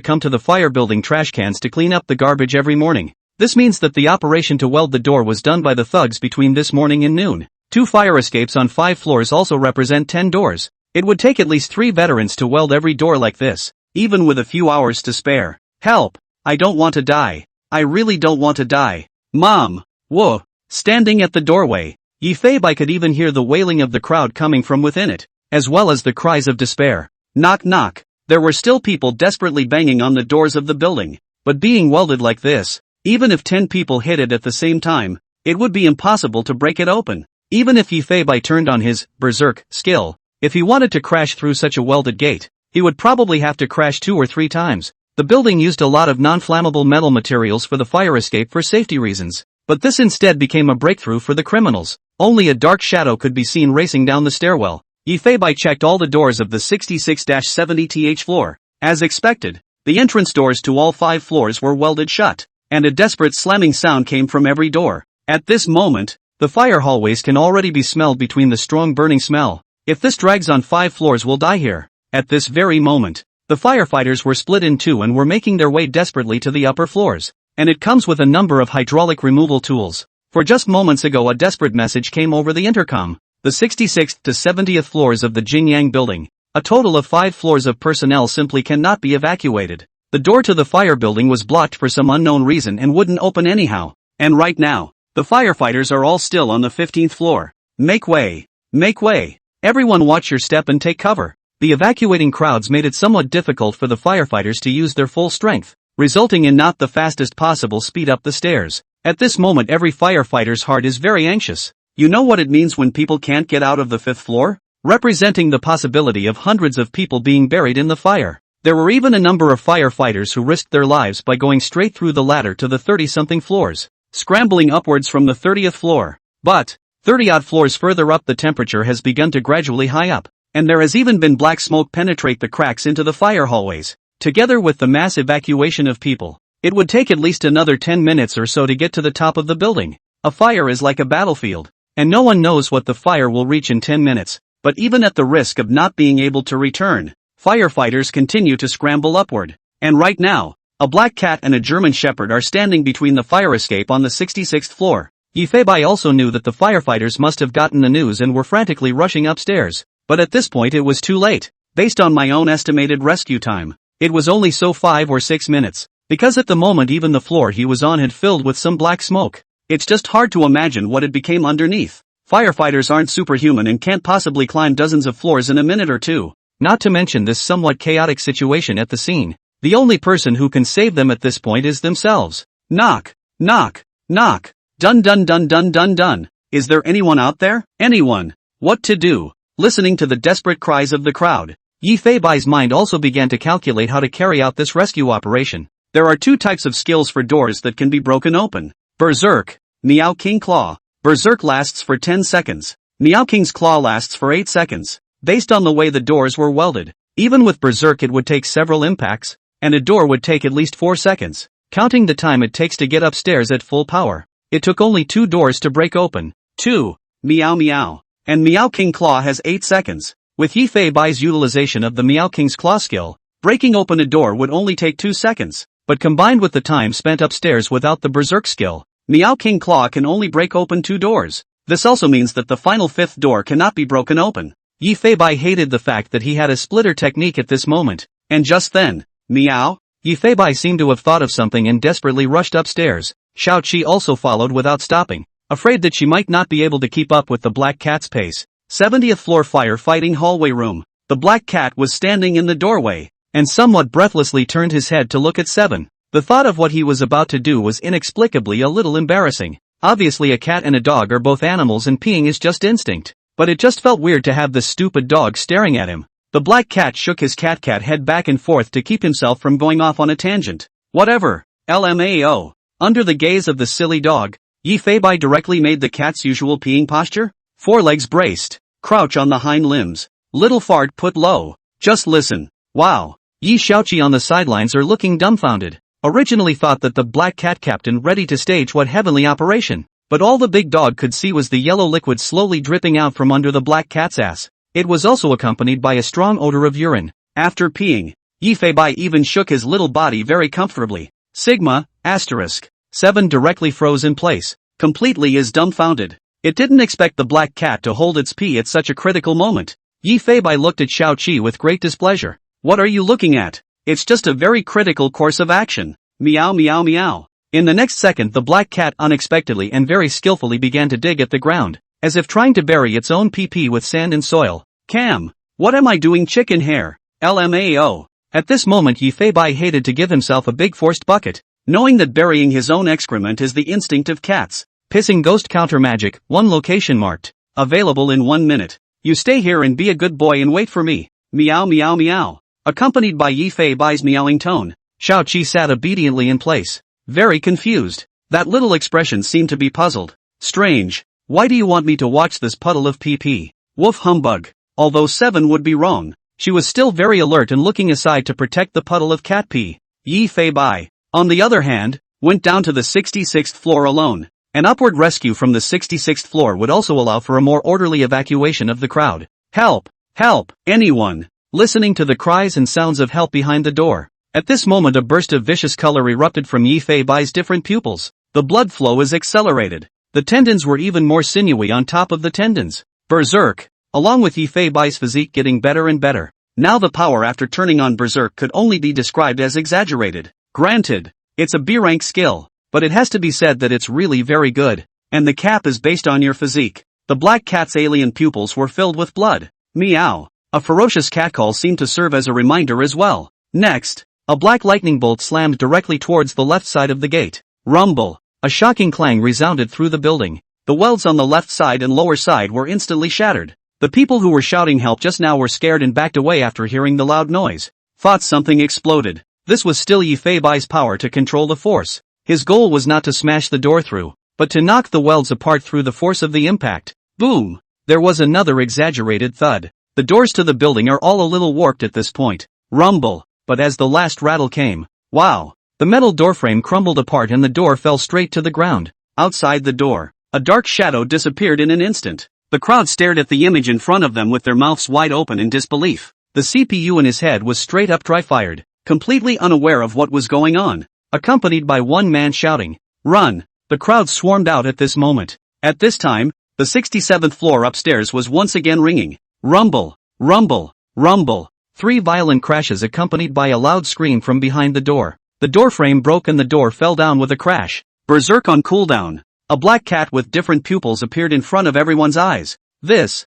[SPEAKER 1] come to the fire building trash cans to clean up the garbage every morning. This means that the operation to weld the door was done by the thugs between this morning and noon. 2 fire escapes on 5 floors also represent 10 doors. It would take at least 3 veterans to weld every door like this, even with a few hours to spare. Help! I don't want to die. I really don't want to die. Mom! Whoa! Standing at the doorway, Yi Feibai could even hear the wailing of the crowd coming from within it, as well as the cries of despair. Knock knock. There were still people desperately banging on the doors of the building, but being welded like this, even if 10 people hit it at the same time, it would be impossible to break it open. Even if Yi Feibai turned on his berserk skill, if he wanted to crash through such a welded gate, he would probably have to crash 2 or 3 times. The building used a lot of non-flammable metal materials for the fire escape for safety reasons, but this instead became a breakthrough for the criminals. Only a dark shadow could be seen racing down the stairwell. Yi Feibai checked all the doors of the 66-70th floor. As expected, the entrance doors to all 5 floors were welded shut, and a desperate slamming sound came from every door. At this moment, the fire hallways can already be smelled between the strong burning smell. If this drags on 5 floors, we'll die here. At this very moment, the firefighters were split in 2 and were making their way desperately to the upper floors, and it comes with a number of hydraulic removal tools. For just moments ago a desperate message came over the intercom. The 66th to 70th floors of the Jingyang building, a total of 5 floors of personnel simply cannot be evacuated. The door to the fire building was blocked for some unknown reason and wouldn't open anyhow. And right now, the firefighters are all still on the 15th floor. Make way! Make way! Everyone watch your step and take cover. The evacuating crowds made it somewhat difficult for the firefighters to use their full strength, resulting in not the fastest possible speed up the stairs. At this moment every firefighter's heart is very anxious. You know what it means when people can't get out of the 5th floor? Representing the possibility of hundreds of people being buried in the fire. There were even a number of firefighters who risked their lives by going straight through the ladder to the 30-something floors, scrambling upwards from the 30th floor. But 30-odd floors further up the temperature has begun to gradually high up, and there has even been black smoke penetrate the cracks into the fire hallways. Together with the mass evacuation of people, it would take at least another 10 minutes or so to get to the top of the building. A fire is like a battlefield, and no one knows what the fire will reach in 10 minutes, but even at the risk of not being able to return, firefighters continue to scramble upward. And right now, a black cat and a German shepherd are standing between the fire escape on the 66th floor. Yifei also knew that the firefighters must have gotten the news and were frantically rushing upstairs, but at this point it was too late. Based on my own estimated rescue time, it was only 5 or 6 minutes, because at the moment even the floor he was on had filled with some black smoke. It's just hard to imagine what it became underneath. Firefighters aren't superhuman and can't possibly climb dozens of floors in a minute or two. Not to mention this somewhat chaotic situation at the scene. The only person who can save them at this point is themselves. Knock, knock, knock. Dun dun dun dun dun dun. Is there anyone out there? Anyone? What to do? Listening to the desperate cries of the crowd, Yifei's mind also began to calculate how to carry out this rescue operation. There are 2 types of skills for doors that can be broken open. Berserk, Meow King Claw. Berserk lasts for 10 seconds. Meow King's Claw lasts for 8 seconds. Based on the way the doors were welded, even with Berserk it would take several impacts, and a door would take at least 4 seconds, counting the time it takes to get upstairs at full power. It took only 2 doors to break open. 2. Meow Meow. And Meow King Claw has 8 seconds. With Yifei's utilization of the Meow King's Claw skill, breaking open a door would only take 2 seconds, but combined with the time spent upstairs without the Berserk skill, Meow King Claw can only break open 2 doors. This also means that the final 5th door cannot be broken open. Yifei hated the fact that he had a splitter technique at this moment, and just then, meow, Yifei seemed to have thought of something and desperately rushed upstairs. Xiaoqi also followed without stopping, afraid that she might not be able to keep up with the black cat's pace. 70th floor firefighting hallway room. The black cat was standing in the doorway, and somewhat breathlessly turned his head to look at Seven. The thought of what he was about to do was inexplicably a little embarrassing. Obviously a cat and a dog are both animals and peeing is just instinct. But it just felt weird to have this stupid dog staring at him. The black cat shook his cat head back and forth to keep himself from going off on a tangent. Whatever. LMAO. Under the gaze of the silly dog, Yifei directly made the cat's usual peeing posture. Forelegs braced. Crouch on the hind limbs. Little fart put low. Just listen. Wow. Yi Xiaoqi on the sidelines are looking dumbfounded. Originally thought that the black cat captain ready to stage what heavenly operation. But all the big dog could see was the yellow liquid slowly dripping out from under the black cat's ass. It was also accompanied by a strong odor of urine. After peeing, Yifei even shook his little body very comfortably. Sigma, asterisk. Seven directly froze in place, completely is dumbfounded. It didn't expect the black cat to hold its pee at such a critical moment. Yifei looked at Xiaoqi with great displeasure. What are you looking at? It's just a very critical course of action. Meow meow meow. In the next second the black cat unexpectedly and very skillfully began to dig at the ground, as if trying to bury its own pee with sand and soil. Cam! What am I doing, chicken hair? LMAO. At this moment Yifei hated to give himself a big forced bucket, knowing that burying his own excrement is the instinct of cats. Pissing ghost counter magic, 1 location marked. Available in 1 minute. You stay here and be a good boy and wait for me. Meow meow meow. Accompanied by Yifei's meowing tone, Xiaoqi sat obediently in place. Very confused. That little expression seemed to be puzzled. Strange. Why do you want me to watch this puddle of pee? Woof humbug. Although Seven would be wrong, she was still very alert and looking aside to protect the puddle of cat pee. Yifei, on the other hand, went down to the 66th floor alone. An upward rescue from the 66th floor would also allow for a more orderly evacuation of the crowd. Help! Help! Anyone! Listening to the cries and sounds of help behind the door. At this moment a burst of vicious color erupted from Yifei's different pupils. The blood flow is accelerated. The tendons were even more sinewy on top of the tendons. Berserk. Along with Yifei's physique getting better and better. Now the power after turning on Berserk could only be described as exaggerated. Granted, it's a B-rank skill, but it has to be said that it's really very good. And the cap is based on your physique. The black cat's alien pupils were filled with blood. Meow. A ferocious catcall seemed to serve as a reminder as well. Next, a black lightning bolt slammed directly towards the left side of the gate. Rumble! A shocking clang resounded through the building. The welds on the left side and lower side were instantly shattered. The people who were shouting help just now were scared and backed away after hearing the loud noise. Thought something exploded. This was still Yi Fei Bai's power to control the force. His goal was not to smash the door through, but to knock the welds apart through the force of the impact. Boom! There was another exaggerated thud. The doors to the building are all a little warped at this point. Rumble! But as the last rattle came, wow! The metal doorframe crumbled apart and the door fell straight to the ground. Outside the door, a dark shadow disappeared in an instant. The crowd stared at the image in front of them with their mouths wide open in disbelief. The CPU in his head was straight up dry-fired, completely unaware of what was going on, accompanied by one man shouting, "Run!" The crowd swarmed out at this moment. At this time, the 67th floor upstairs was once again ringing. Rumble! Rumble! Rumble! 3 violent crashes accompanied by a loud scream from behind the door. The doorframe broke and the door fell down with a crash. Berserk on cooldown. A black cat with different pupils appeared in front of everyone's eyes. This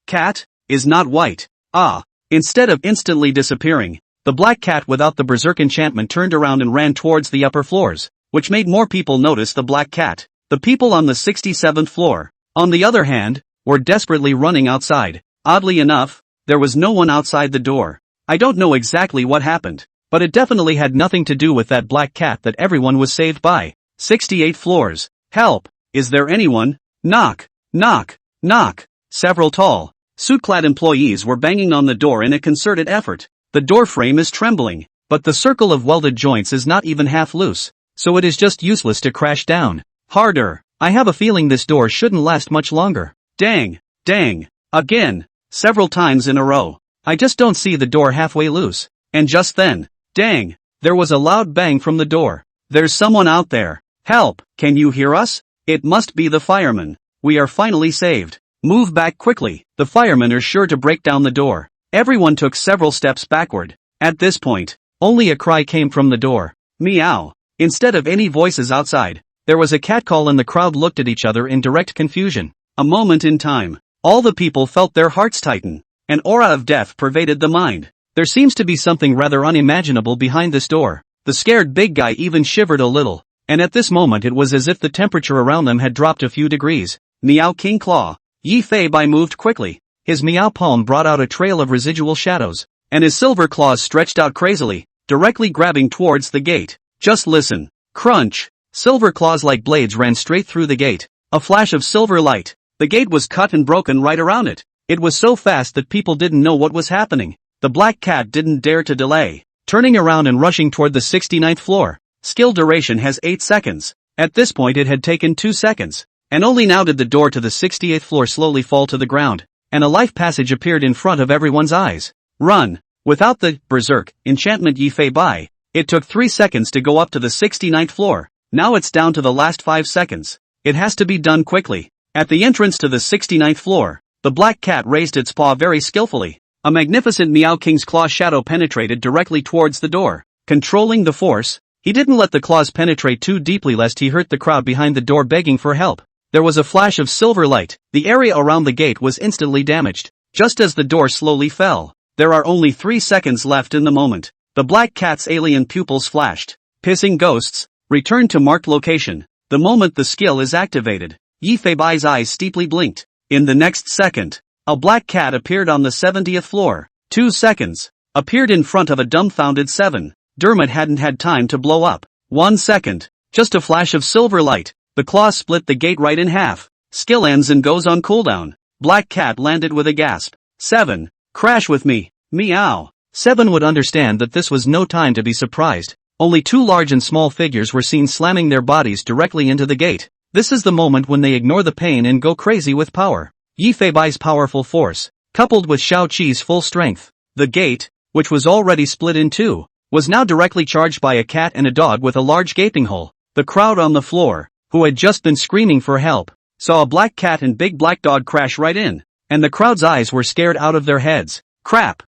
[SPEAKER 1] cat, is not white. Instead of instantly disappearing, the black cat without the berserk enchantment turned around and ran towards the upper floors, which made more people notice the black cat. The people on the 67th floor, on the other hand, were desperately running outside. Oddly enough, there was no one outside the door. I don't know exactly what happened, but it definitely had nothing to do with that black cat that everyone was saved by. 68 floors. Help! Is there anyone? Knock! Knock! Knock! Several tall, suit-clad employees were banging on the door in a concerted effort. The door frame is trembling, but the circle of welded joints is not even half loose, so it is just useless to crash down. Harder! I have a feeling this door shouldn't last much longer. Dang! Dang! Again! Several times in a row. I just don't see the door halfway loose. And just then, dang! There was a loud bang from the door. There's someone out there. Help! Can you hear us? It must be the firemen. We are finally saved. Move back quickly. The firemen are sure to break down the door. Everyone took several steps backward. At this point, only a cry came from the door. Meow. Instead of any voices outside, there was a catcall and the crowd looked at each other in direct confusion. A moment in time, all the people felt their hearts tighten. An aura of death pervaded the mind. There seems to be something rather unimaginable behind this door. The scared big guy even shivered a little. And at this moment it was as if the temperature around them had dropped a few degrees. Meow King Claw. Yi Fei Bai moved quickly. His meow palm brought out a trail of residual shadows, and his silver claws stretched out crazily, directly grabbing towards the gate. Just listen. Crunch. Silver claws like blades ran straight through the gate. A flash of silver light. The gate was cut and broken right around it. It was so fast that people didn't know what was happening. The black cat didn't dare to delay, turning around and rushing toward the 69th floor. Skill duration has 8 seconds. At this point it had taken 2 seconds. And only now did the door to the 68th floor slowly fall to the ground, and a life passage appeared in front of everyone's eyes. Run! Without the berserk enchantment Yi Fei Bai, it took 3 seconds to go up to the 69th floor. Now it's down to the last 5 seconds. It has to be done quickly. At the entrance to the 69th floor, the black cat raised its paw very skillfully. A magnificent Meow King's claw shadow penetrated directly towards the door. Controlling the force, he didn't let the claws penetrate too deeply lest he hurt the crowd behind the door begging for help. There was a flash of silver light. The area around the gate was instantly damaged, just as the door slowly fell. There are only 3 seconds left in the moment. The black cat's alien pupils flashed. Pissing ghosts, return to marked location. The moment the skill is activated, Yi Fei Bai's eyes steeply blinked. In the next second, a black cat appeared on the 70th floor. 2 seconds. Appeared in front of a dumbfounded 7. Dermot hadn't had time to blow up. 1 second. Just a flash of silver light. The claw split the gate right in half. Skill ends and goes on cooldown. Black cat landed with a gasp. 7. Crash with me. Meow. 7 would understand that this was no time to be surprised. Only 2 large and small figures were seen slamming their bodies directly into the gate. This is the moment when they ignore the pain and go crazy with power. Yi Fei Bai's powerful force, coupled with Shao Qi's full strength. The gate, which was already split in 2, was now directly charged by a cat and a dog with a large gaping hole. The crowd on the floor, who had just been screaming for help, saw a black cat and big black dog crash right in, and the crowd's eyes were scared out of their heads. Crap!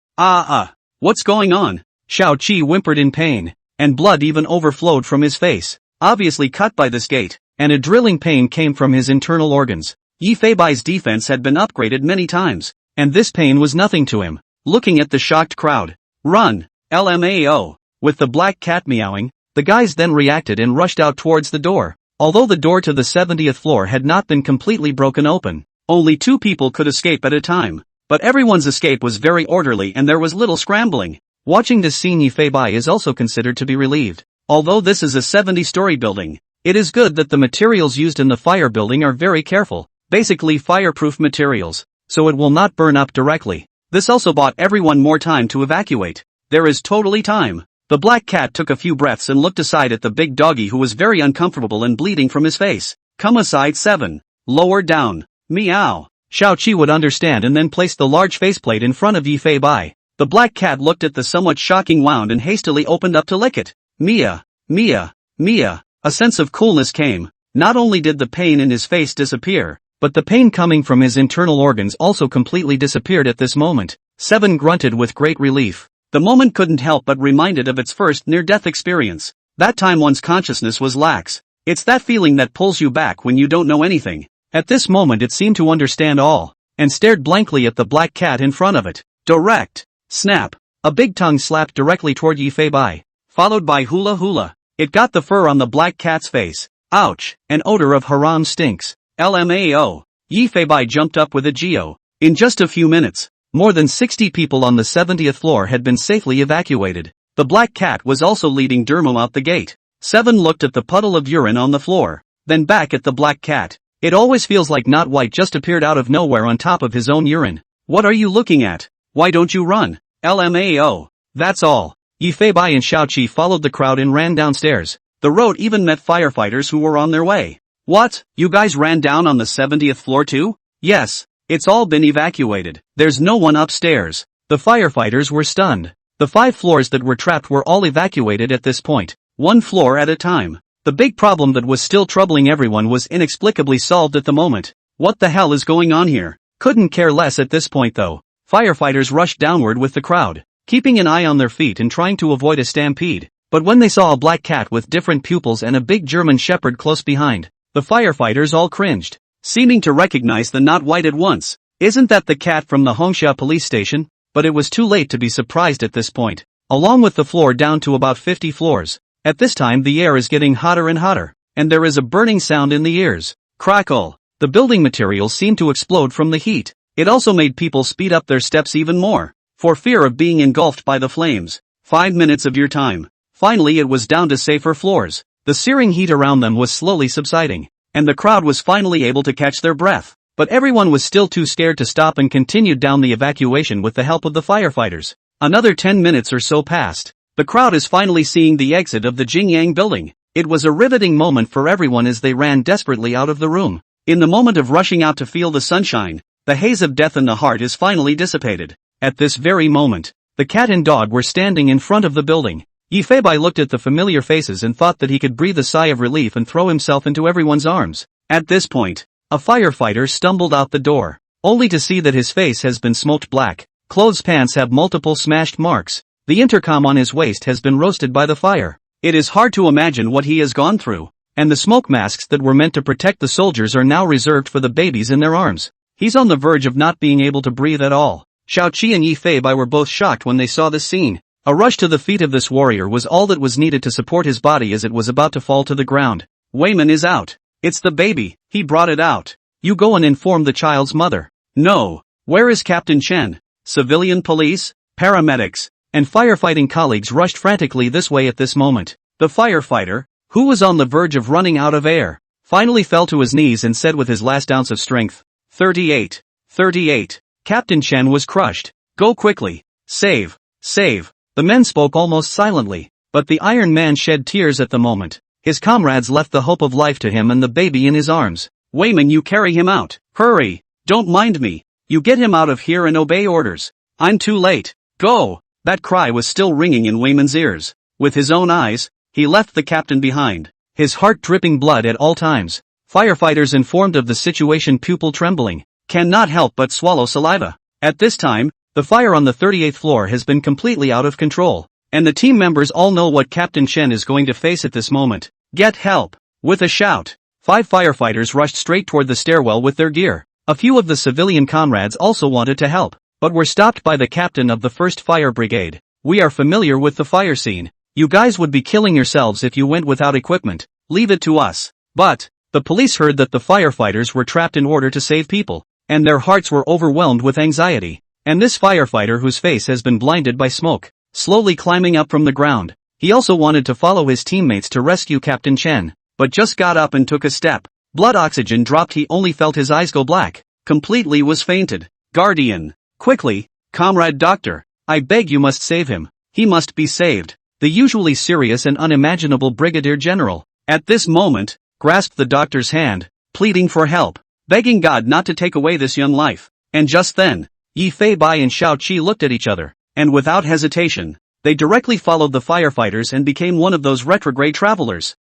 [SPEAKER 1] What's going on? Shao Qi whimpered in pain, and blood even overflowed from his face, obviously cut by this gate, and a drilling pain came from his internal organs. Yi Fei Bai's defense had been upgraded many times. and this pain was nothing to him. Looking at the shocked crowd. Run! LMAO! With the black cat meowing, the guys then reacted and rushed out towards the door. Although the door to the 70th floor had not been completely broken open, only 2 people could escape at a time. But everyone's escape was very orderly and there was little scrambling. Watching this scene, Yifei is also considered to be relieved. Although this is a 70-story building, it is good that the materials used in the fire building are very careful, basically fireproof materials, so it will not burn up directly. This also bought everyone more time to evacuate. There is totally time. The black cat took a few breaths and looked aside at the big doggy who was very uncomfortable and bleeding from his face. Come aside 7. Lower down. Meow. Xiao Qi would understand and then placed the large faceplate in front of Yifei Bai. The black cat looked at the somewhat shocking wound and hastily opened up to lick it. Mia. Mia. Mia. A sense of coolness came. Not only did the pain in his face disappear, but the pain coming from his internal organs also completely disappeared at this moment. 7 grunted with great relief. The moment couldn't help but reminded of its first near-death experience. That time one's consciousness was lax. It's that feeling that pulls you back when you don't know anything. At this moment it seemed to understand all, and stared blankly at the black cat in front of it. Direct. Snap. A big tongue slapped directly toward Yifei Bai, followed by hula hula. It got the fur on the black cat's face. Ouch, an odor of haram stinks. LMAO. Yifei Bai jumped up with a geo. In just a few minutes, more than 60 people on the 70th floor had been safely evacuated. The black cat was also leading Dermo out the gate. 7 looked at the puddle of urine on the floor, then back at the black cat. It always feels like Not White just appeared out of nowhere on top of his own urine. What are you looking at? Why don't you run? LMAO. That's all. Yifei Bai and Xiao Qi followed the crowd and ran downstairs. The road even met firefighters who were on their way. What? You guys ran down on the 70th floor too? Yes. It's all been evacuated. There's no one upstairs. The firefighters were stunned. The 5 floors that were trapped were all evacuated at this point, 1 floor at a time. The big problem that was still troubling everyone was inexplicably solved at the moment. What the hell is going on here? Couldn't care less at this point though. Firefighters rushed downward with the crowd, keeping an eye on their feet and trying to avoid a stampede. But when they saw a black cat with different pupils and a big German shepherd close behind, the firefighters all cringed, seeming to recognize the Not White at once. Isn't that the cat from the Hongxia police station? But it was too late to be surprised at this point. Along with the floor down to about 50 floors. At this time the air is getting hotter and hotter, and there is a burning sound in the ears. Crackle. The building materials seemed to explode from the heat. It also made people speed up their steps even more, for fear of being engulfed by the flames. 5 minutes of your time. Finally it was down to safer floors. The searing heat around them was slowly subsiding, and the crowd was finally able to catch their breath. But everyone was still too scared to stop and continued down the evacuation with the help of the firefighters. Another 10 minutes or so passed. The crowd is finally seeing the exit of the Jingyang building. It was a riveting moment for everyone as they ran desperately out of the room. In the moment of rushing out to feel the sunshine, the haze of death in the heart is finally dissipated. At this very moment, the cat and dog were standing in front of the building. Yifei Bai looked at the familiar faces and thought that he could breathe a sigh of relief and throw himself into everyone's arms. At this point, a firefighter stumbled out the door, only to see that his face has been smoked black. Clothes pants have multiple smashed marks. The intercom on his waist has been roasted by the fire. It is hard to imagine what he has gone through. And the smoke masks that were meant to protect the soldiers are now reserved for the babies in their arms. He's on the verge of not being able to breathe at all. Xiao Qi and Yifei Bai were both shocked when they saw this scene. A rush to the feet of this warrior was all that was needed to support his body as it was about to fall to the ground. Weiman is out. It's the baby. He brought it out. You go and inform the child's mother. No. Where is Captain Chen? Civilian police, paramedics, and firefighting colleagues rushed frantically this way at this moment. The firefighter, who was on the verge of running out of air, finally fell to his knees and said with his last ounce of strength, 38. 38. Captain Chen was crushed. Go quickly. Save. Save. The men spoke almost silently, but the Iron Man shed tears at the moment. His comrades left the hope of life to him and the baby in his arms. Weiman, you carry him out. Hurry. Don't mind me. You get him out of here and obey orders. I'm too late. Go. That cry was still ringing in Weiman's ears. With his own eyes, he left the captain behind, his heart dripping blood at all times. Firefighters informed of the situation, pupil trembling, cannot help but swallow saliva. At this time, the fire on the 38th floor has been completely out of control, and the team members all know what Captain Chen is going to face at this moment. Get help! With a shout, 5 firefighters rushed straight toward the stairwell with their gear. A few of the civilian comrades also wanted to help, but were stopped by the captain of the 1st Fire Brigade. "We are familiar with the fire scene. You guys would be killing yourselves if you went without equipment. Leave it to us." But the police heard that the firefighters were trapped in order to save people, and their hearts were overwhelmed with anxiety. And this firefighter, whose face has been blinded by smoke, slowly climbing up from the ground. He also wanted to follow his teammates to rescue Captain Chen, but just got up and took a step. Blood oxygen dropped. He only felt his eyes go black. Completely was fainted. "Guardian! Quickly! Comrade Doctor! I beg you must save him. He must be saved." The usually serious and unimaginable Brigadier General, at this moment, grasped the doctor's hand, pleading for help, begging God not to take away this young life. And just then, Yi Fei Bai and Xiao Qi looked at each other, and without hesitation, they directly followed the firefighters and became one of those retrograde travelers.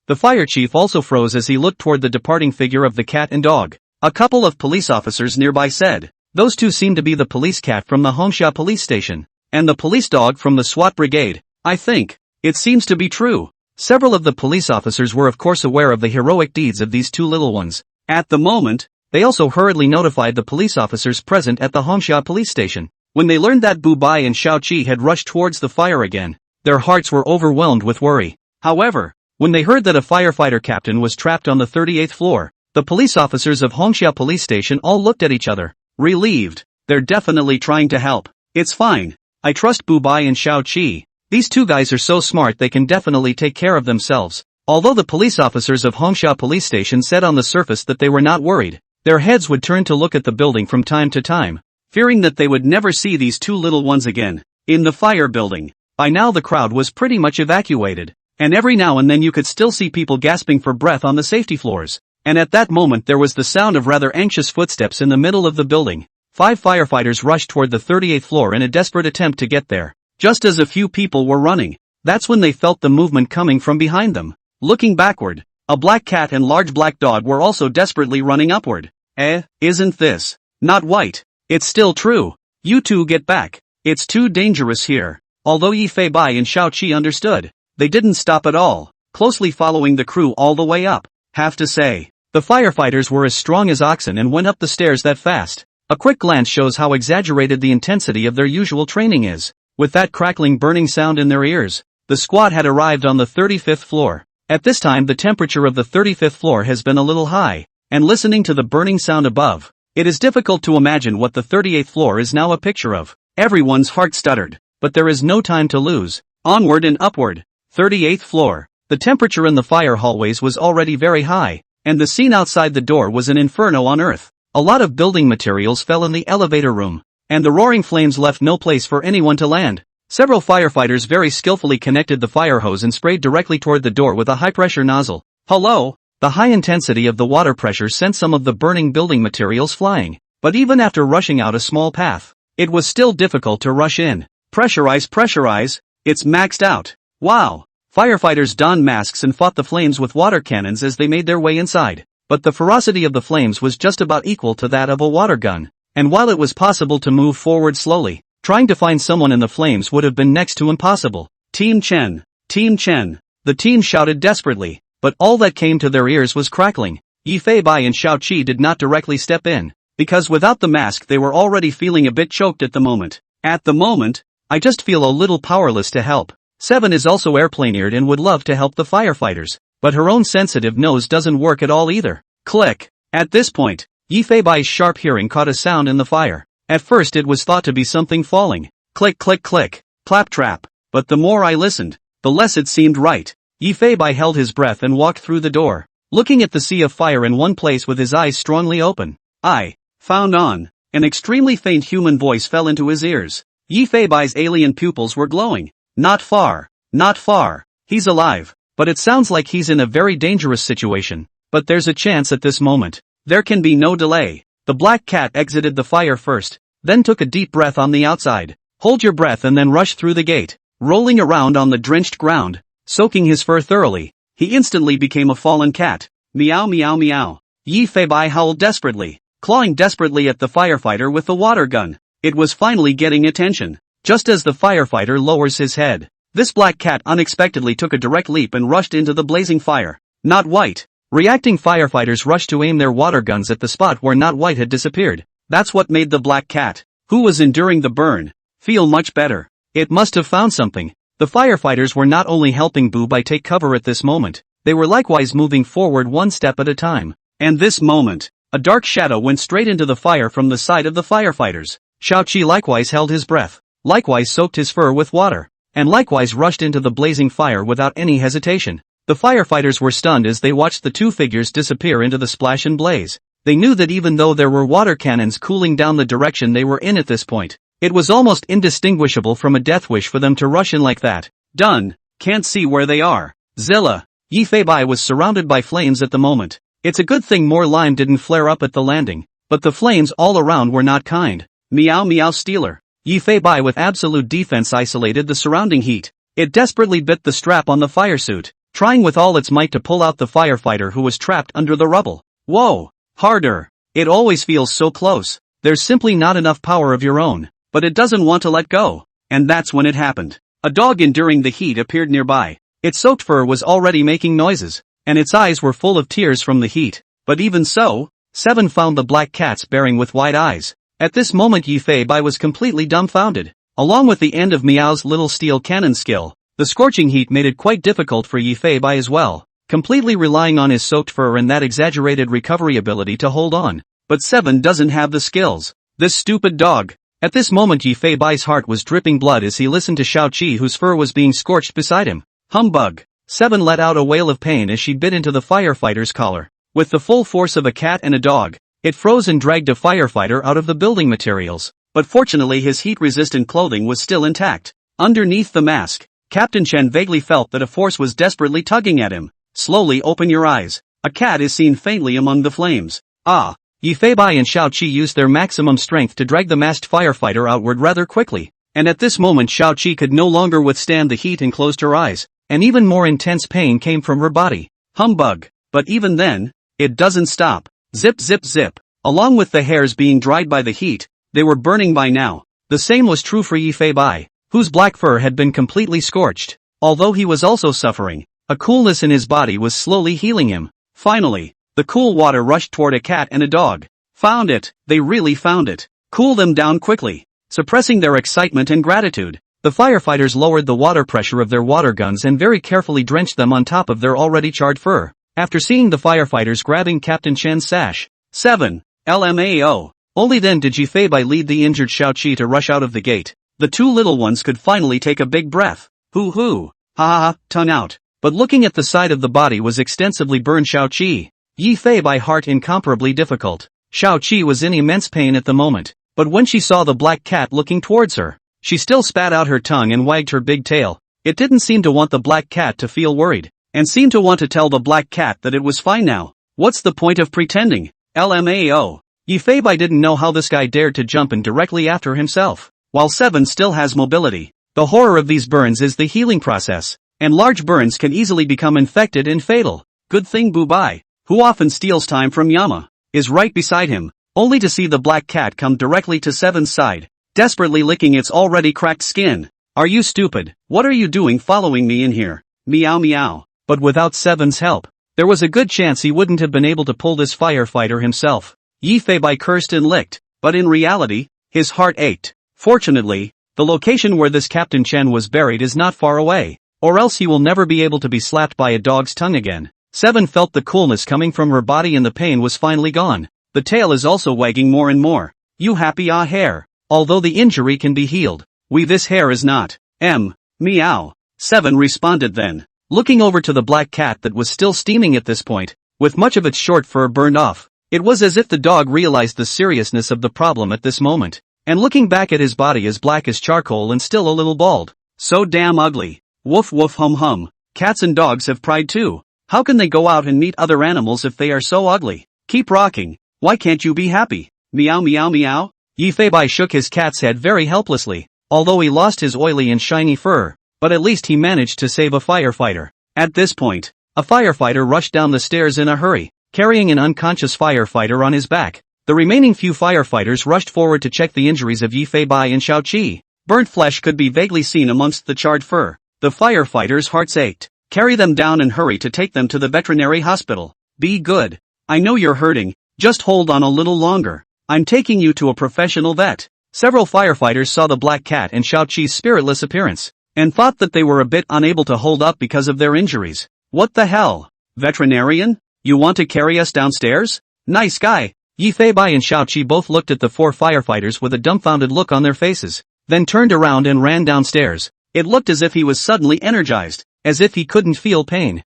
[SPEAKER 1] The fire chief also froze as he looked toward the departing figure of the cat and dog. A couple of police officers nearby said, "Those two seem to be the police cat from the Hongsha police station, and the police dog from the SWAT brigade. I think it seems to be true." Several of the police officers were of course aware of the heroic deeds of these two little ones. At the moment, they also hurriedly notified the police officers present at the Hongsha police station. When they learned that Bu Bai and Xiao Qi had rushed towards the fire again, their hearts were overwhelmed with worry. However, when they heard that a firefighter captain was trapped on the 38th floor, the police officers of Hongsha police station all looked at each other, relieved. They're definitely trying to help. It's fine. I trust Bu Bai and Xiao Qi. These two guys are so smart they can definitely take care of themselves. Although the police officers of Hongsha police station said on the surface that they were not worried, their heads would turn to look at the building from time to time, fearing that they would never see these two little ones again. In the fire building, by now the crowd was pretty much evacuated, and every now and then you could still see people gasping for breath on the safety floors. And at that moment there was the sound of rather anxious footsteps in the middle of the building. 5 firefighters rushed toward the 38th floor in a desperate attempt to get there. Just as a few people were running, that's when they felt the movement coming from behind them. Looking backward, a black cat and large black dog were also desperately running upward. Isn't this not white? It's still true. You two get back. It's too dangerous here. Although Yi Fei Bai and Xiao Qi understood, they didn't stop at all, closely following the crew all the way up. Have to say, the firefighters were as strong as oxen and went up the stairs that fast. A quick glance shows how exaggerated the intensity of their usual training is. With that crackling burning sound in their ears, the squad had arrived on the 35th floor. At this time the temperature of the 35th floor has been a little high, and listening to the burning sound above, it is difficult to imagine what the 38th floor is now a picture of. Everyone's heart stuttered, but there is no time to lose. Onward and upward. 38th floor. The temperature in the fire hallways was already very high, and the scene outside the door was an inferno on earth. A lot of building materials fell in the elevator room, and the roaring flames left no place for anyone to land. Several firefighters very skillfully connected the fire hose and sprayed directly toward the door with a high-pressure nozzle. Hello? The high intensity of the water pressure sent some of the burning building materials flying, but even after rushing out a small path, it was still difficult to rush in. Pressurize, it's maxed out. Wow! Firefighters donned masks and fought the flames with water cannons as they made their way inside, but the ferocity of the flames was just about equal to that of a water gun. And while it was possible to move forward slowly, trying to find someone in the flames would have been next to impossible. Team Chen! Team Chen! The team shouted desperately, but all that came to their ears was crackling. Yi Fei Bai and Xiao Qi did not directly step in, because without the mask they were already feeling a bit choked at the moment. At the moment, I just feel a little powerless to help. Seven is also airplane-eared and would love to help the firefighters, but her own sensitive nose doesn't work at all either. Click! At this point, Yi Fei Bai's sharp hearing caught a sound in the fire. At first it was thought to be something falling. Click click click, claptrap. But the more I listened, the less it seemed right. Yi Fei Bai held his breath and walked through the door, looking at the sea of fire in one place with his eyes strongly open. I found on. An extremely faint human voice fell into his ears. Yi Fei Bai's alien pupils were glowing. Not far. He's alive, but it sounds like he's in a very dangerous situation. But there's a chance at this moment. There can be no delay. The black cat exited the fire first, then took a deep breath on the outside. Hold your breath and then rush through the gate. Rolling around on the drenched ground, soaking his fur thoroughly, he instantly became a fallen cat. Meow meow meow. Yi Fei Bai howled desperately, clawing desperately at the firefighter with the water gun. It was finally getting attention. Just as the firefighter lowers his head, this black cat unexpectedly took a direct leap and rushed into the blazing fire. Not white. Reacting firefighters rushed to aim their water guns at the spot where Not White had disappeared. That's what made the black cat, who was enduring the burn, feel much better. It must have found something. The firefighters were not only helping Boo by take cover at this moment, they were likewise moving forward one step at a time. And this moment, a dark shadow went straight into the fire from the side of the firefighters. Xiaoqi likewise held his breath, likewise soaked his fur with water, and likewise rushed into the blazing fire without any hesitation. The firefighters were stunned as they watched the two figures disappear into the splash and blaze. They knew that even though there were water cannons cooling down the direction they were in at this point, it was almost indistinguishable from a death wish for them to rush in like that. Done. Can't see where they are. Zilla. Yi Feibai was surrounded by flames at the moment. It's a good thing more lime didn't flare up at the landing, but the flames all around were not kind. Meow meow stealer. Yi Feibai with absolute defense isolated the surrounding heat. It desperately bit the strap on the firesuit, trying with all its might to pull out the firefighter who was trapped under the rubble. Whoa! Harder. It always feels so close. There's simply not enough power of your own, but it doesn't want to let go. And that's when it happened. A dog enduring the heat appeared nearby. Its soaked fur was already making noises, and its eyes were full of tears from the heat. But even so, Seven found the black cats bearing with wide eyes. At this moment Yi Feibai was completely dumbfounded. Along with the end of Meow's little steel cannon skill, the scorching heat made it quite difficult for Yi Feibai as well, completely relying on his soaked fur and that exaggerated recovery ability to hold on. But Seven doesn't have the skills. This stupid dog. At this moment Yi Feibai's heart was dripping blood as he listened to Xiaoqi whose fur was being scorched beside him. Humbug. Seven let out a wail of pain as she bit into the firefighter's collar. With the full force of a cat and a dog, it froze and dragged a firefighter out of the building materials. But fortunately his heat-resistant clothing was still intact. Underneath the mask, Captain Chen vaguely felt that a force was desperately tugging at him. Slowly open your eyes. A cat is seen faintly among the flames. Ah! Yi Feibai and Xiaoqi used their maximum strength to drag the masked firefighter outward rather quickly. And at this moment Xiaoqi could no longer withstand the heat and closed her eyes. And even more intense pain came from her body. Humbug. But even then, it doesn't stop. Zip zip zip. Along with the hairs being dried by the heat, they were burning by now. The same was true for Yi Feibai, whose black fur had been completely scorched. Although he was also suffering, a coolness in his body was slowly healing him. Finally, the cool water rushed toward a cat and a dog. Found it. They really found it. Cool them down quickly. Suppressing their excitement and gratitude, the firefighters lowered the water pressure of their water guns and very carefully drenched them on top of their already charred fur. After seeing the firefighters grabbing Captain Chen's sash, 7. LMAO. Only then did Yi Feibai lead the injured Xiaoqi to rush out of the gate. The two little ones could finally take a big breath. Hoo hoo. Ha ha ha, tongue out. But looking at the side of the body was extensively burned Xiaoqi. Yi Feibai heart incomparably difficult. Xiaoqi was in immense pain at the moment, but when she saw the black cat looking towards her, she still spat out her tongue and wagged her big tail. It didn't seem to want the black cat to feel worried, and seemed to want to tell the black cat that it was fine now. What's the point of pretending? LMAO. Yi Feibai didn't know how this guy dared to jump in directly after himself, while Seven still has mobility. The horror of these burns is the healing process, and large burns can easily become infected and fatal. Good thing Bubai, who often steals time from Yama, is right beside him, only to see the black cat come directly to Seven's side, desperately licking its already cracked skin. Are you stupid? What are you doing following me in here? Meow meow. But without Seven's help, there was a good chance he wouldn't have been able to pull this firefighter himself. Yi Feibai cursed and licked, but in reality, his heart ached. Fortunately, the location where this Captain Chen was buried is not far away, or else he will never be able to be slapped by a dog's tongue again. Seven felt the coolness coming from her body and the pain was finally gone. The tail is also wagging more and more. You happy ah hair. Although the injury can be healed, this hair is not. Meow. Seven responded then, looking over to the black cat that was still steaming at this point, with much of its short fur burned off. It was as if the dog realized the seriousness of the problem at this moment, and looking back at his body as black as charcoal and still a little bald. So damn ugly. Woof woof hum hum. Cats and dogs have pride too. How can they go out and meet other animals if they are so ugly? Keep rocking. Why can't you be happy? Meow meow meow. Yi Feibai shook his cat's head very helplessly, although he lost his oily and shiny fur, but at least he managed to save a firefighter. At this point, a firefighter rushed down the stairs in a hurry, carrying an unconscious firefighter on his back. The remaining few firefighters rushed forward to check the injuries of Yi Feibai and Xiaoqi. Burnt flesh could be vaguely seen amongst the charred fur. The firefighters' hearts ached. Carry them down and hurry to take them to the veterinary hospital. Be good. I know you're hurting, just hold on a little longer. I'm taking you to a professional vet. Several firefighters saw the black cat and Xiaoqi's spiritless appearance, and thought that they were a bit unable to hold up because of their injuries. What the hell? Veterinarian? You want to carry us downstairs? Nice guy. Yi Feibai and Xiaoqi both looked at the four firefighters with a dumbfounded look on their faces, then turned around and ran downstairs. It looked as if he was suddenly energized, as if he couldn't feel pain.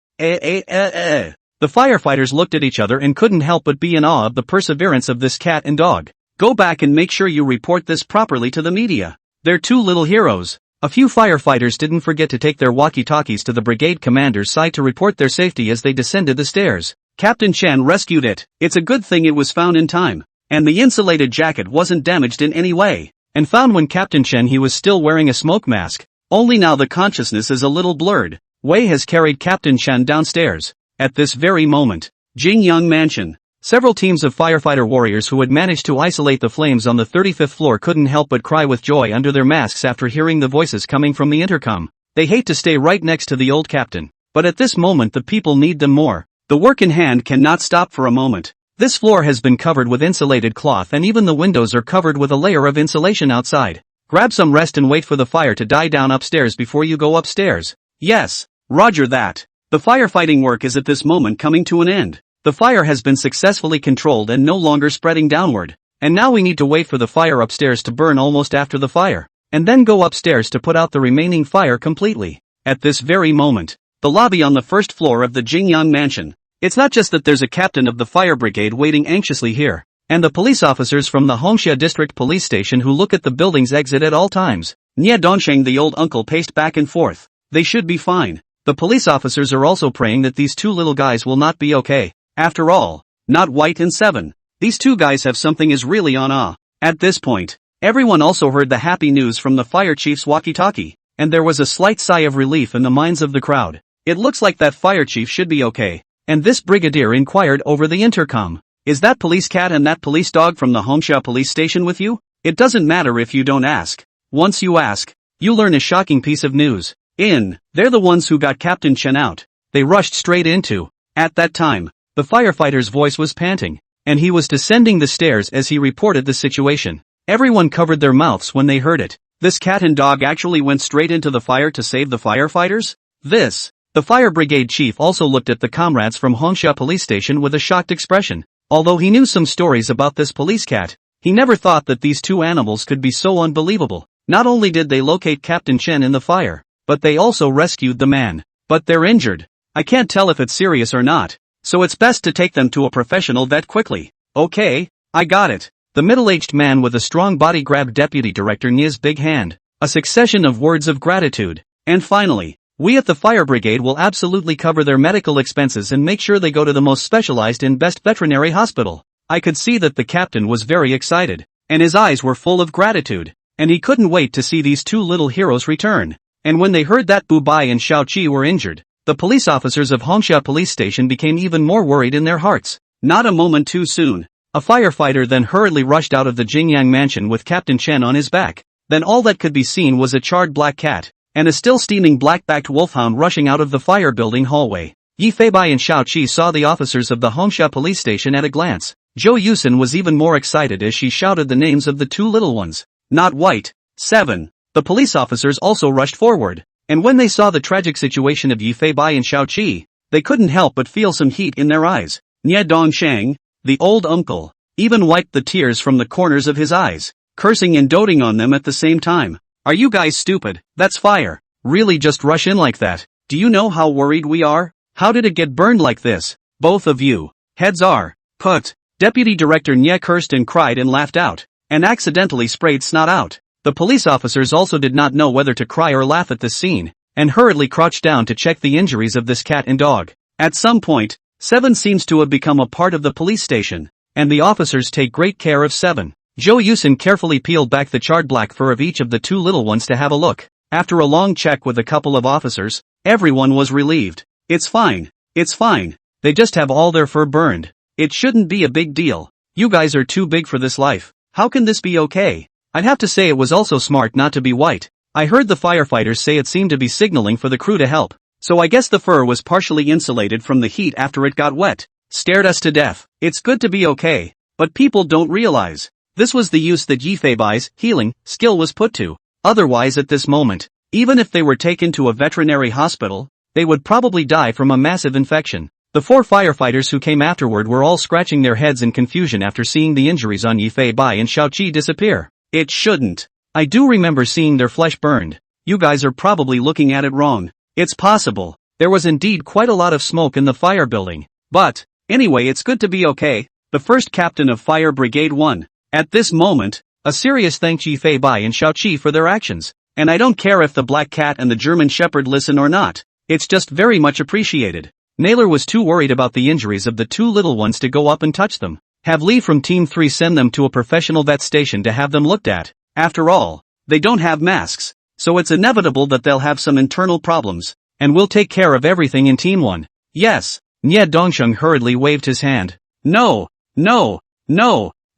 [SPEAKER 1] The firefighters looked at each other and couldn't help but be in awe of the perseverance of this cat and dog. Go back and make sure you report this properly to the media. They're two little heroes. A few firefighters didn't forget to take their walkie-talkies to the brigade commander's side to report their safety as they descended the stairs. Captain Chen rescued it. It's a good thing it was found in time, and the insulated jacket wasn't damaged in any way. And found when Captain Chen he was still wearing a smoke mask. Only now the consciousness is a little blurred. Wei has carried Captain Chen downstairs. At this very moment, Jingyang Mansion. Several teams of firefighter warriors who had managed to isolate the flames on the 35th floor couldn't help but cry with joy under their masks after hearing the voices coming from the intercom. They hate to stay right next to the old captain, but at this moment the people need them more. The work in hand cannot stop for a moment. This floor has been covered with insulated cloth and even the windows are covered with a layer of insulation outside. Grab some rest and wait for the fire to die down upstairs before you go upstairs. Yes, roger that. The firefighting work is at this moment coming to an end. The fire has been successfully controlled and no longer spreading downward. And now we need to wait for the fire upstairs to burn almost after the fire, and then go upstairs to put out the remaining fire completely. At this very moment, the lobby on the first floor of the Jingyang Mansion. It's not just that there's a captain of the fire brigade waiting anxiously here, and the police officers from the Hongxia District Police Station who look at the building's exit at all times. Nie Dongsheng the old uncle paced back and forth. They should be fine. The police officers are also praying that these two little guys will not be okay. After all, not White and Seven. These two guys have something is really on. At this point, everyone also heard the happy news from the fire chief's walkie-talkie, and there was a slight sigh of relief in the minds of the crowd. It looks like that fire chief should be okay. And this brigadier inquired over the intercom. Is that police cat and that police dog from the Hongxia police station with you? It doesn't matter if you don't ask. Once you ask, you learn a shocking piece of news. They're the ones who got Captain Chen out. They rushed straight into. At that time, the firefighter's voice was panting, and he was descending the stairs as he reported the situation. Everyone covered their mouths when they heard it. This cat and dog actually went straight into the fire to save the firefighters? The fire brigade chief also looked at the comrades from Hongxia police station with a shocked expression. Although he knew some stories about this police cat, he never thought that these two animals could be so unbelievable. Not only did they locate Captain Chen in the fire, but they also rescued the man. But they're injured. I can't tell if it's serious or not, so it's best to take them to a professional vet quickly. Okay, I got it. The middle-aged man with a strong body grabbed Deputy Director Nia's big hand. A succession of words of gratitude. And finally, we at the fire brigade will absolutely cover their medical expenses and make sure they go to the most specialized and best veterinary hospital. I could see that the captain was very excited, and his eyes were full of gratitude, and he couldn't wait to see these two little heroes return. And when they heard that Bu Bai and Xiaoqi were injured, the police officers of Hongxia police station became even more worried in their hearts. Not a moment too soon. A firefighter then hurriedly rushed out of the Jingyang mansion with Captain Chen on his back. Then all that could be seen was a charred black cat, and a still steaming black-backed wolfhound rushing out of the fire building hallway. Yi Feibai and Xiaoqi saw the officers of the Hongxia police station at a glance. Zhou Yusen was even more excited as she shouted the names of the two little ones. Not White, Seven. The police officers also rushed forward, and when they saw the tragic situation of Yi Feibai and Xiaoqi, they couldn't help but feel some heat in their eyes. Nie Dongsheng, the old uncle, even wiped the tears from the corners of his eyes, cursing and doting on them at the same time. Are you guys stupid? That's fire. Really just rush in like that? Do you know how worried we are? How did it get burned like this? Both of you. Heads are. Put. Deputy Director Nie cursed and cried and laughed out, and accidentally sprayed snot out. The police officers also did not know whether to cry or laugh at this scene, and hurriedly crouched down to check the injuries of this cat and dog. At some point, Seven seems to have become a part of the police station, and the officers take great care of Seven. Zhou Yusen carefully peeled back the charred black fur of each of the two little ones to have a look. After a long check with a couple of officers, everyone was relieved. It's fine. They just have all their fur burned. It shouldn't be a big deal. You guys are too big for this life. How can this be okay? I'd have to say it was also smart not to be white. I heard the firefighters say it seemed to be signaling for the crew to help, so I guess the fur was partially insulated from the heat after it got wet. Stared us to death. It's good to be okay. But people don't realize. This was the use that Yifeibai's healing skill was put to. Otherwise at this moment, even if they were taken to a veterinary hospital, they would probably die from a massive infection. The 4 firefighters who came afterward were all scratching their heads in confusion after seeing the injuries on Yifeibai and Xiaoqi disappear. It shouldn't. I do remember seeing their flesh burned. You guys are probably looking at it wrong. It's possible. There was indeed quite a lot of smoke in the fire building. But, anyway, it's good to be okay. The first captain of Fire Brigade won. At this moment, a serious thanks Yifeibai and Xiaoqi for their actions. And I don't care if the Black Cat and the German Shepherd listen or not. It's just very much appreciated. Naylor was too worried about the injuries of the 2 little ones to go up and touch them. Have Lee from Team 3 send them to a professional vet station to have them looked at. After all, they don't have masks, so it's inevitable that they'll have some internal problems. And we'll take care of everything in Team 1. Yes. Nye Dongsheng hurriedly waved his hand. No.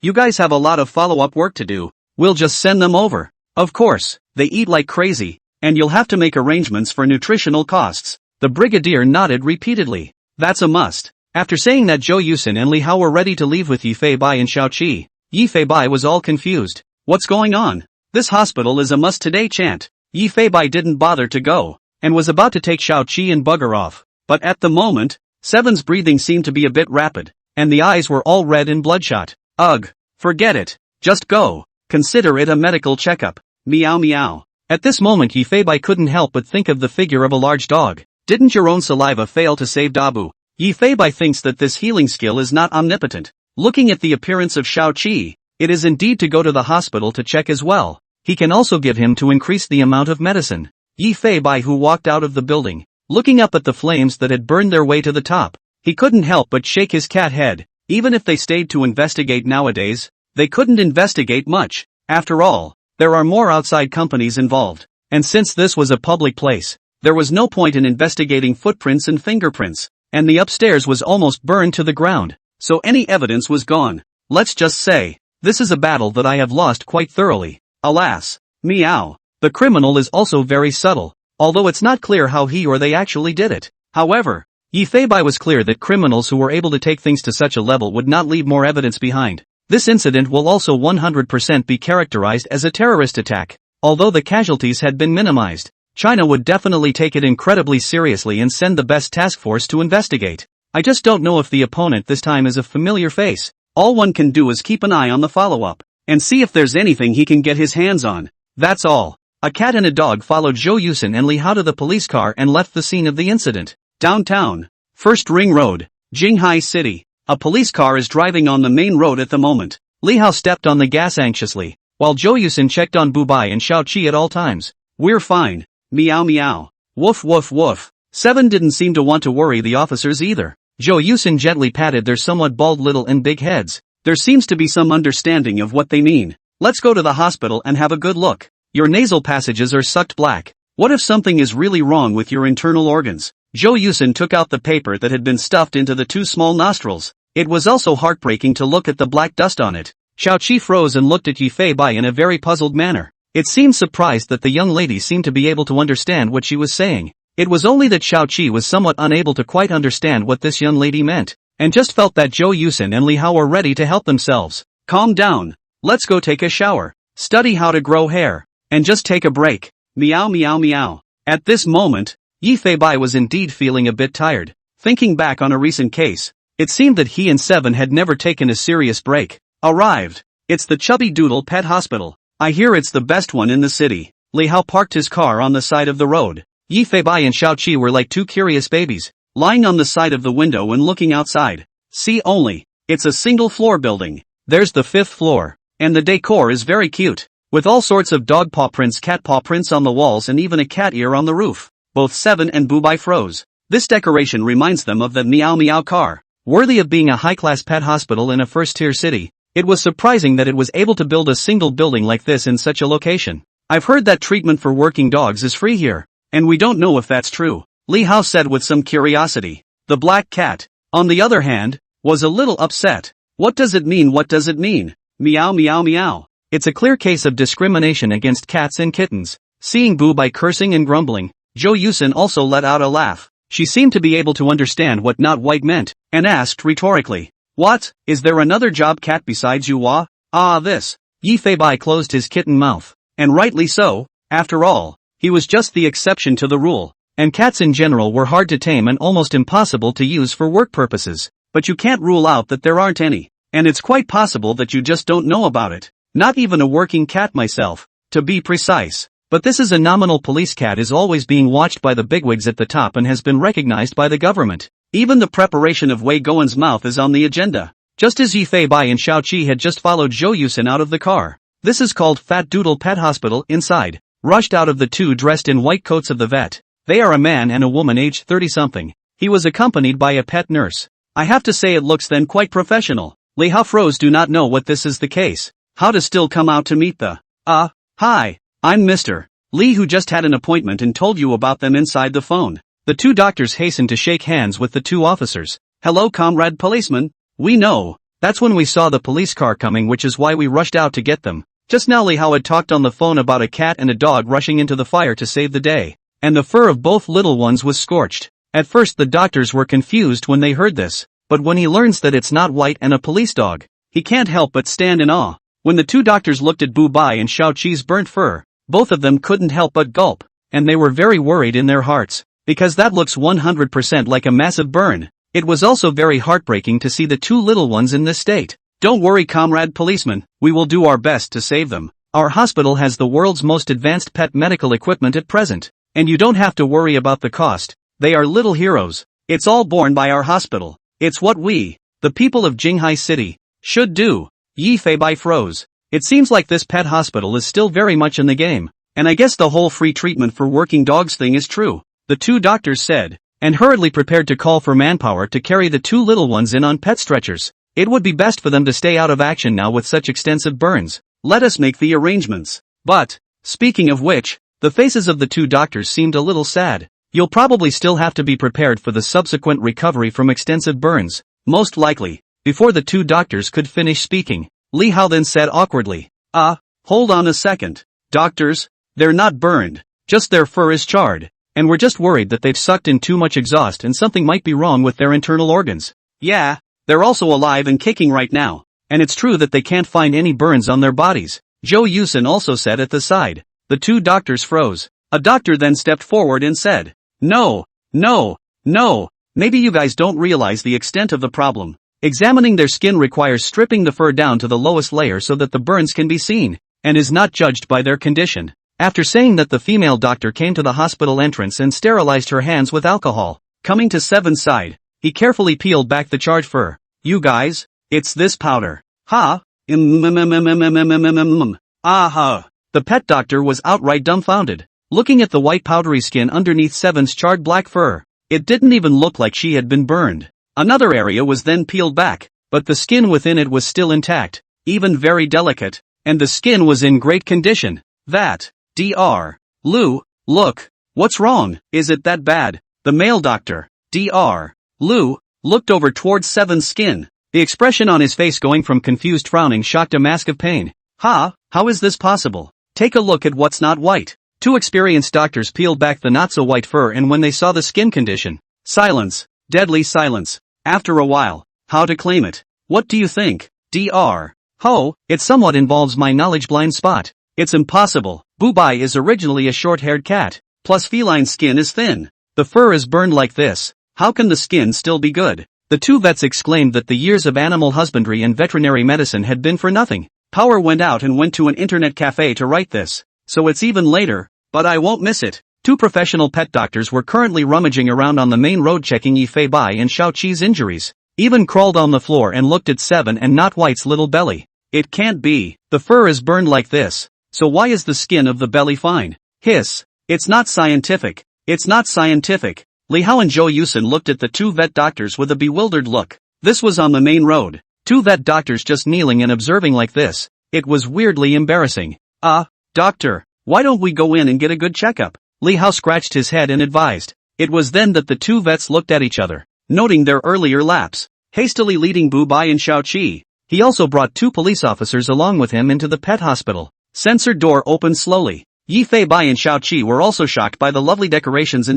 [SPEAKER 1] You guys have a lot of follow-up work to do. We'll just send them over. Of course, they eat like crazy, and you'll have to make arrangements for nutritional costs. The brigadier nodded repeatedly. That's a must. After saying that, Zhou Yusin and Li Hao were ready to leave with Yifeibai and Xiaoqi. Yifeibai was all confused. What's going on? This hospital is a must today chant. Yifeibai didn't bother to go, and was about to take Xiaoqi and bugger off. But at the moment, Seven's breathing seemed to be a bit rapid, and the eyes were all red and bloodshot. Ugh. Forget it. Just go. Consider it a medical checkup. Meow meow. At this moment Yifeibai couldn't help but think of the figure of a large dog. Didn't your own saliva fail to save Dabu? Yifeibai thinks that this healing skill is not omnipotent. Looking at the appearance of Xiaoqi, it is indeed to go to the hospital to check as well. He can also give him to increase the amount of medicine. Yifeibai, who walked out of the building, looking up at the flames that had burned their way to the top, he couldn't help but shake his cat head. Even if they stayed to investigate nowadays, they couldn't investigate much. After all, there are more outside companies involved. And since this was a public place, there was no point in investigating footprints and fingerprints. And the upstairs was almost burned to the ground, so any evidence was gone. Let's just say, this is a battle that I have lost quite thoroughly. Alas. Meow. The criminal is also very subtle, although it's not clear how he or they actually did it. However, Yifeibai was clear that criminals who were able to take things to such a level would not leave more evidence behind. This incident will also 100% be characterized as a terrorist attack. Although the casualties had been minimized, China would definitely take it incredibly seriously and send the best task force to investigate. I just don't know if the opponent this time is a familiar face. All one can do is keep an eye on the follow-up, and see if there's anything he can get his hands on. That's all. A cat and a dog followed Zhou Yusin and Li Hao to the police car and left the scene of the incident. Downtown. First Ring Road, Jinghai City. A police car is driving on the main road at the moment. Li Hao stepped on the gas anxiously, while Zhou Yusin checked on Bubai and Xiaoqi at all times. We're fine. Meow meow. Woof woof woof. Seven didn't seem to want to worry the officers either. Zhou Yusin gently patted their somewhat bald little and big heads. There seems to be some understanding of what they mean. Let's go to the hospital and have a good look. Your nasal passages are sucked black. What if something is really wrong with your internal organs? Zhou Yusin took out the paper that had been stuffed into the 2 small nostrils. It was also heartbreaking to look at the black dust on it. Xiaoqi froze and looked at Yifeibai in a very puzzled manner. It seemed surprised that the young lady seemed to be able to understand what she was saying. It was only that Xiaoqi was somewhat unable to quite understand what this young lady meant, and just felt that Zhou Yusin and Li Hao were ready to help themselves. Calm down. Let's go take a shower, study how to grow hair, and just take a break. Meow meow meow. At this moment, Yifeibai was indeed feeling a bit tired. Thinking back on a recent case, it seemed that he and Seven had never taken a serious break. Arrived. It's the Chubby Doodle Pet Hospital. I hear it's the best one in the city. Li Hao parked his car on the side of the road. Yifeibai and Xiaoqi were like 2 curious babies, lying on the side of the window and looking outside. See only. It's a single-floor building. There's the 5th floor. And the decor is very cute, with all sorts of dog paw prints, cat paw prints on the walls and even a cat ear on the roof. Both Seven and Bubai froze. This decoration reminds them of the Meow Meow car. Worthy of being a high-class pet hospital in a first-tier city. It was surprising that it was able to build a single building like this in such a location. I've heard that treatment for working dogs is free here, and we don't know if that's true, Li Hao said with some curiosity. The black cat, on the other hand, was a little upset. What does it mean? What does it mean? Meow meow meow. It's a clear case of discrimination against cats and kittens. Seeing Bubai cursing and grumbling, Zhou Yusin also let out a laugh. She seemed to be able to understand what not white meant, and asked rhetorically, "What, is there another job cat besides you Wa?" Ah this. Yi Feibai closed his kitten mouth. And rightly so, after all, he was just the exception to the rule. And cats in general were hard to tame and almost impossible to use for work purposes. But you can't rule out that there aren't any. And it's quite possible that you just don't know about it. Not even a working cat myself, to be precise. But this is a nominal police cat is always being watched by the bigwigs at the top and has been recognized by the government. Even the preparation of Wei Goen's mouth is on the agenda. Just as Yi Feibai and Xiao Qi had just followed Zhou Yusin out of the car. This is called Fat Doodle Pet Hospital. Inside, rushed out of the two dressed in white coats of the vet. They are a man and a woman aged 30-something. He was accompanied by a pet nurse. I have to say it looks then quite professional. Li Hao Froze do not know what this is the case. How to still come out to meet the, hi, I'm Mr. Li who just had an appointment and told you about them inside the phone. The two doctors hastened to shake hands with the two officers. Hello comrade policeman. We know. That's when we saw the police car coming, which is why we rushed out to get them. Just now Li Hao had talked on the phone about a cat and a dog rushing into the fire to save the day. And the fur of both little ones was scorched. At first the doctors were confused when they heard this, but when he learns that it's not white and a police dog, he can't help but stand in awe. When the two doctors looked at Bu Bai and Xiao Qi's burnt fur, both of them couldn't help but gulp, and they were very worried in their hearts, because that looks 100% like a massive burn. It was also very heartbreaking to see the two little ones in this state. Don't worry comrade policeman, we will do our best to save them. Our hospital has the world's most advanced pet medical equipment at present. And you don't have to worry about the cost. They are little heroes. It's all borne by our hospital. It's what we, the people of Jinghai City, should do. Yi Feibai froze. It seems like this pet hospital is still very much in the game. And I guess the whole free treatment for working dogs thing is true. The two doctors said, and hurriedly prepared to call for manpower to carry the two little ones in on pet stretchers. It would be best for them to stay out of action now with such extensive burns. Let us make the arrangements. But, speaking of which, the faces of the two doctors seemed a little sad. You'll probably still have to be prepared for the subsequent recovery from extensive burns, most likely. Before the two doctors could finish speaking, Li Hao then said awkwardly, hold on a second. Doctors, they're not burned, just their fur is charred, and we're just worried that they've sucked in too much exhaust and something might be wrong with their internal organs. Yeah, they're also alive and kicking right now, and it's true that they can't find any burns on their bodies, Zhou Yusin also said at the side. The two doctors froze. A doctor then stepped forward and said, No, maybe you guys don't realize the extent of the problem. Examining their skin requires stripping the fur down to the lowest layer so that the burns can be seen, and is not judged by their condition. After saying that, the female doctor came to the hospital entrance and sterilized her hands with alcohol. Coming to Seven's side, he carefully peeled back the charred fur. You guys, it's this powder. Ha? Aha. The pet doctor was outright dumbfounded, looking at the white powdery skin underneath Seven's charred black fur. It didn't even look like she had been burned. Another area was then peeled back, but the skin within it was still intact, even very delicate, and the skin was in great condition. That, Dr. Lu, look, what's wrong, is it that bad? The male doctor, Dr. Lu, looked over towards Seven's skin, the expression on his face going from confused frowning shocked a mask of pain. How is this possible? Take a look at what's not white. Two experienced doctors peeled back the not-so-white fur, and when they saw the skin condition, silence, deadly silence. After a while, how to claim it? What do you think, Dr. Ho? It somewhat involves my knowledge blind spot. It's impossible. Bu Bai is originally a short-haired cat, plus feline skin is thin. The fur is burned like this. How can the skin still be good? The two vets exclaimed that the years of animal husbandry and veterinary medicine had been for nothing. Power went out and went to an internet cafe to write this. So it's even later, but I won't miss it. Two professional pet doctors were currently rummaging around on the main road checking Yi Feibai and Xiao Qi's injuries. Even crawled on the floor and looked at Seven and Not White's little belly. It can't be. The fur is burned like this. So why is the skin of the belly fine? Hiss. It's not scientific. It's not scientific. Li Hao and Zhou Yusin looked at the two vet doctors with a bewildered look. This was on the main road. Two vet doctors just kneeling and observing like this. It was weirdly embarrassing. Doctor, why don't we go in and get a good checkup? Li Hao scratched his head and advised. It was then that the two vets looked at each other, noting their earlier lapse. Hastily leading Bu Bai and Xiao Qi, he also brought two police officers along with him into the pet hospital. Sensor door opened slowly. Yi Fei Bai and Xiao Qi were also shocked by the lovely decorations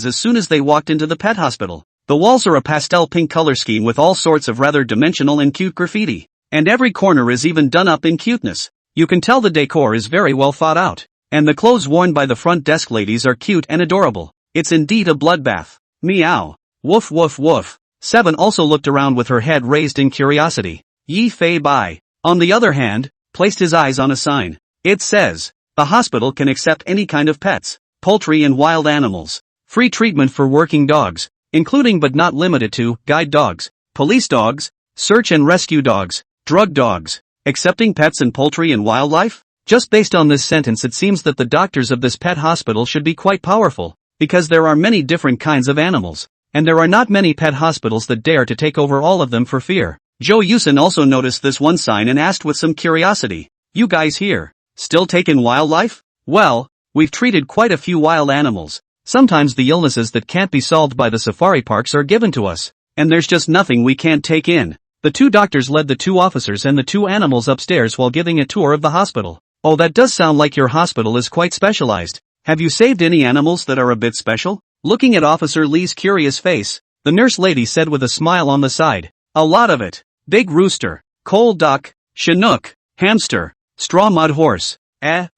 [SPEAKER 1] as soon as they walked into the pet hospital. The walls are a pastel pink color scheme with all sorts of rather dimensional and cute graffiti. And every corner is even done up in cuteness. You can tell the decor is very well thought out. And the clothes worn by the front desk ladies are cute and adorable. It's indeed a bloodbath. Meow. Woof woof woof. Seven also looked around with her head raised in curiosity. Yi Fei Bai, on the other hand, placed his eyes on a sign. It says, the hospital can accept any kind of pets, poultry and wild animals. Free treatment for working dogs, including but not limited to, guide dogs, police dogs, search and rescue dogs, drug dogs, accepting pets and poultry and wildlife? Just based on this sentence it seems that the doctors of this pet hospital should be quite powerful, because there are many different kinds of animals, and there are not many pet hospitals that dare to take over all of them for fear. Zhou Yusen also noticed this one sign and asked with some curiosity, you guys here, still taking wildlife? Well, we've treated quite a few wild animals. Sometimes the illnesses that can't be solved by the safari parks are given to us, and there's just nothing we can't take in. The two doctors led the two officers and the two animals upstairs while giving a tour of the hospital. Oh, that does sound like your hospital is quite specialized. Have you saved any animals that are a bit special? Looking at Officer Lee's curious face, the nurse lady said with a smile on the side, a lot of it. Big rooster, coal duck, chinook, hamster, straw mud horse.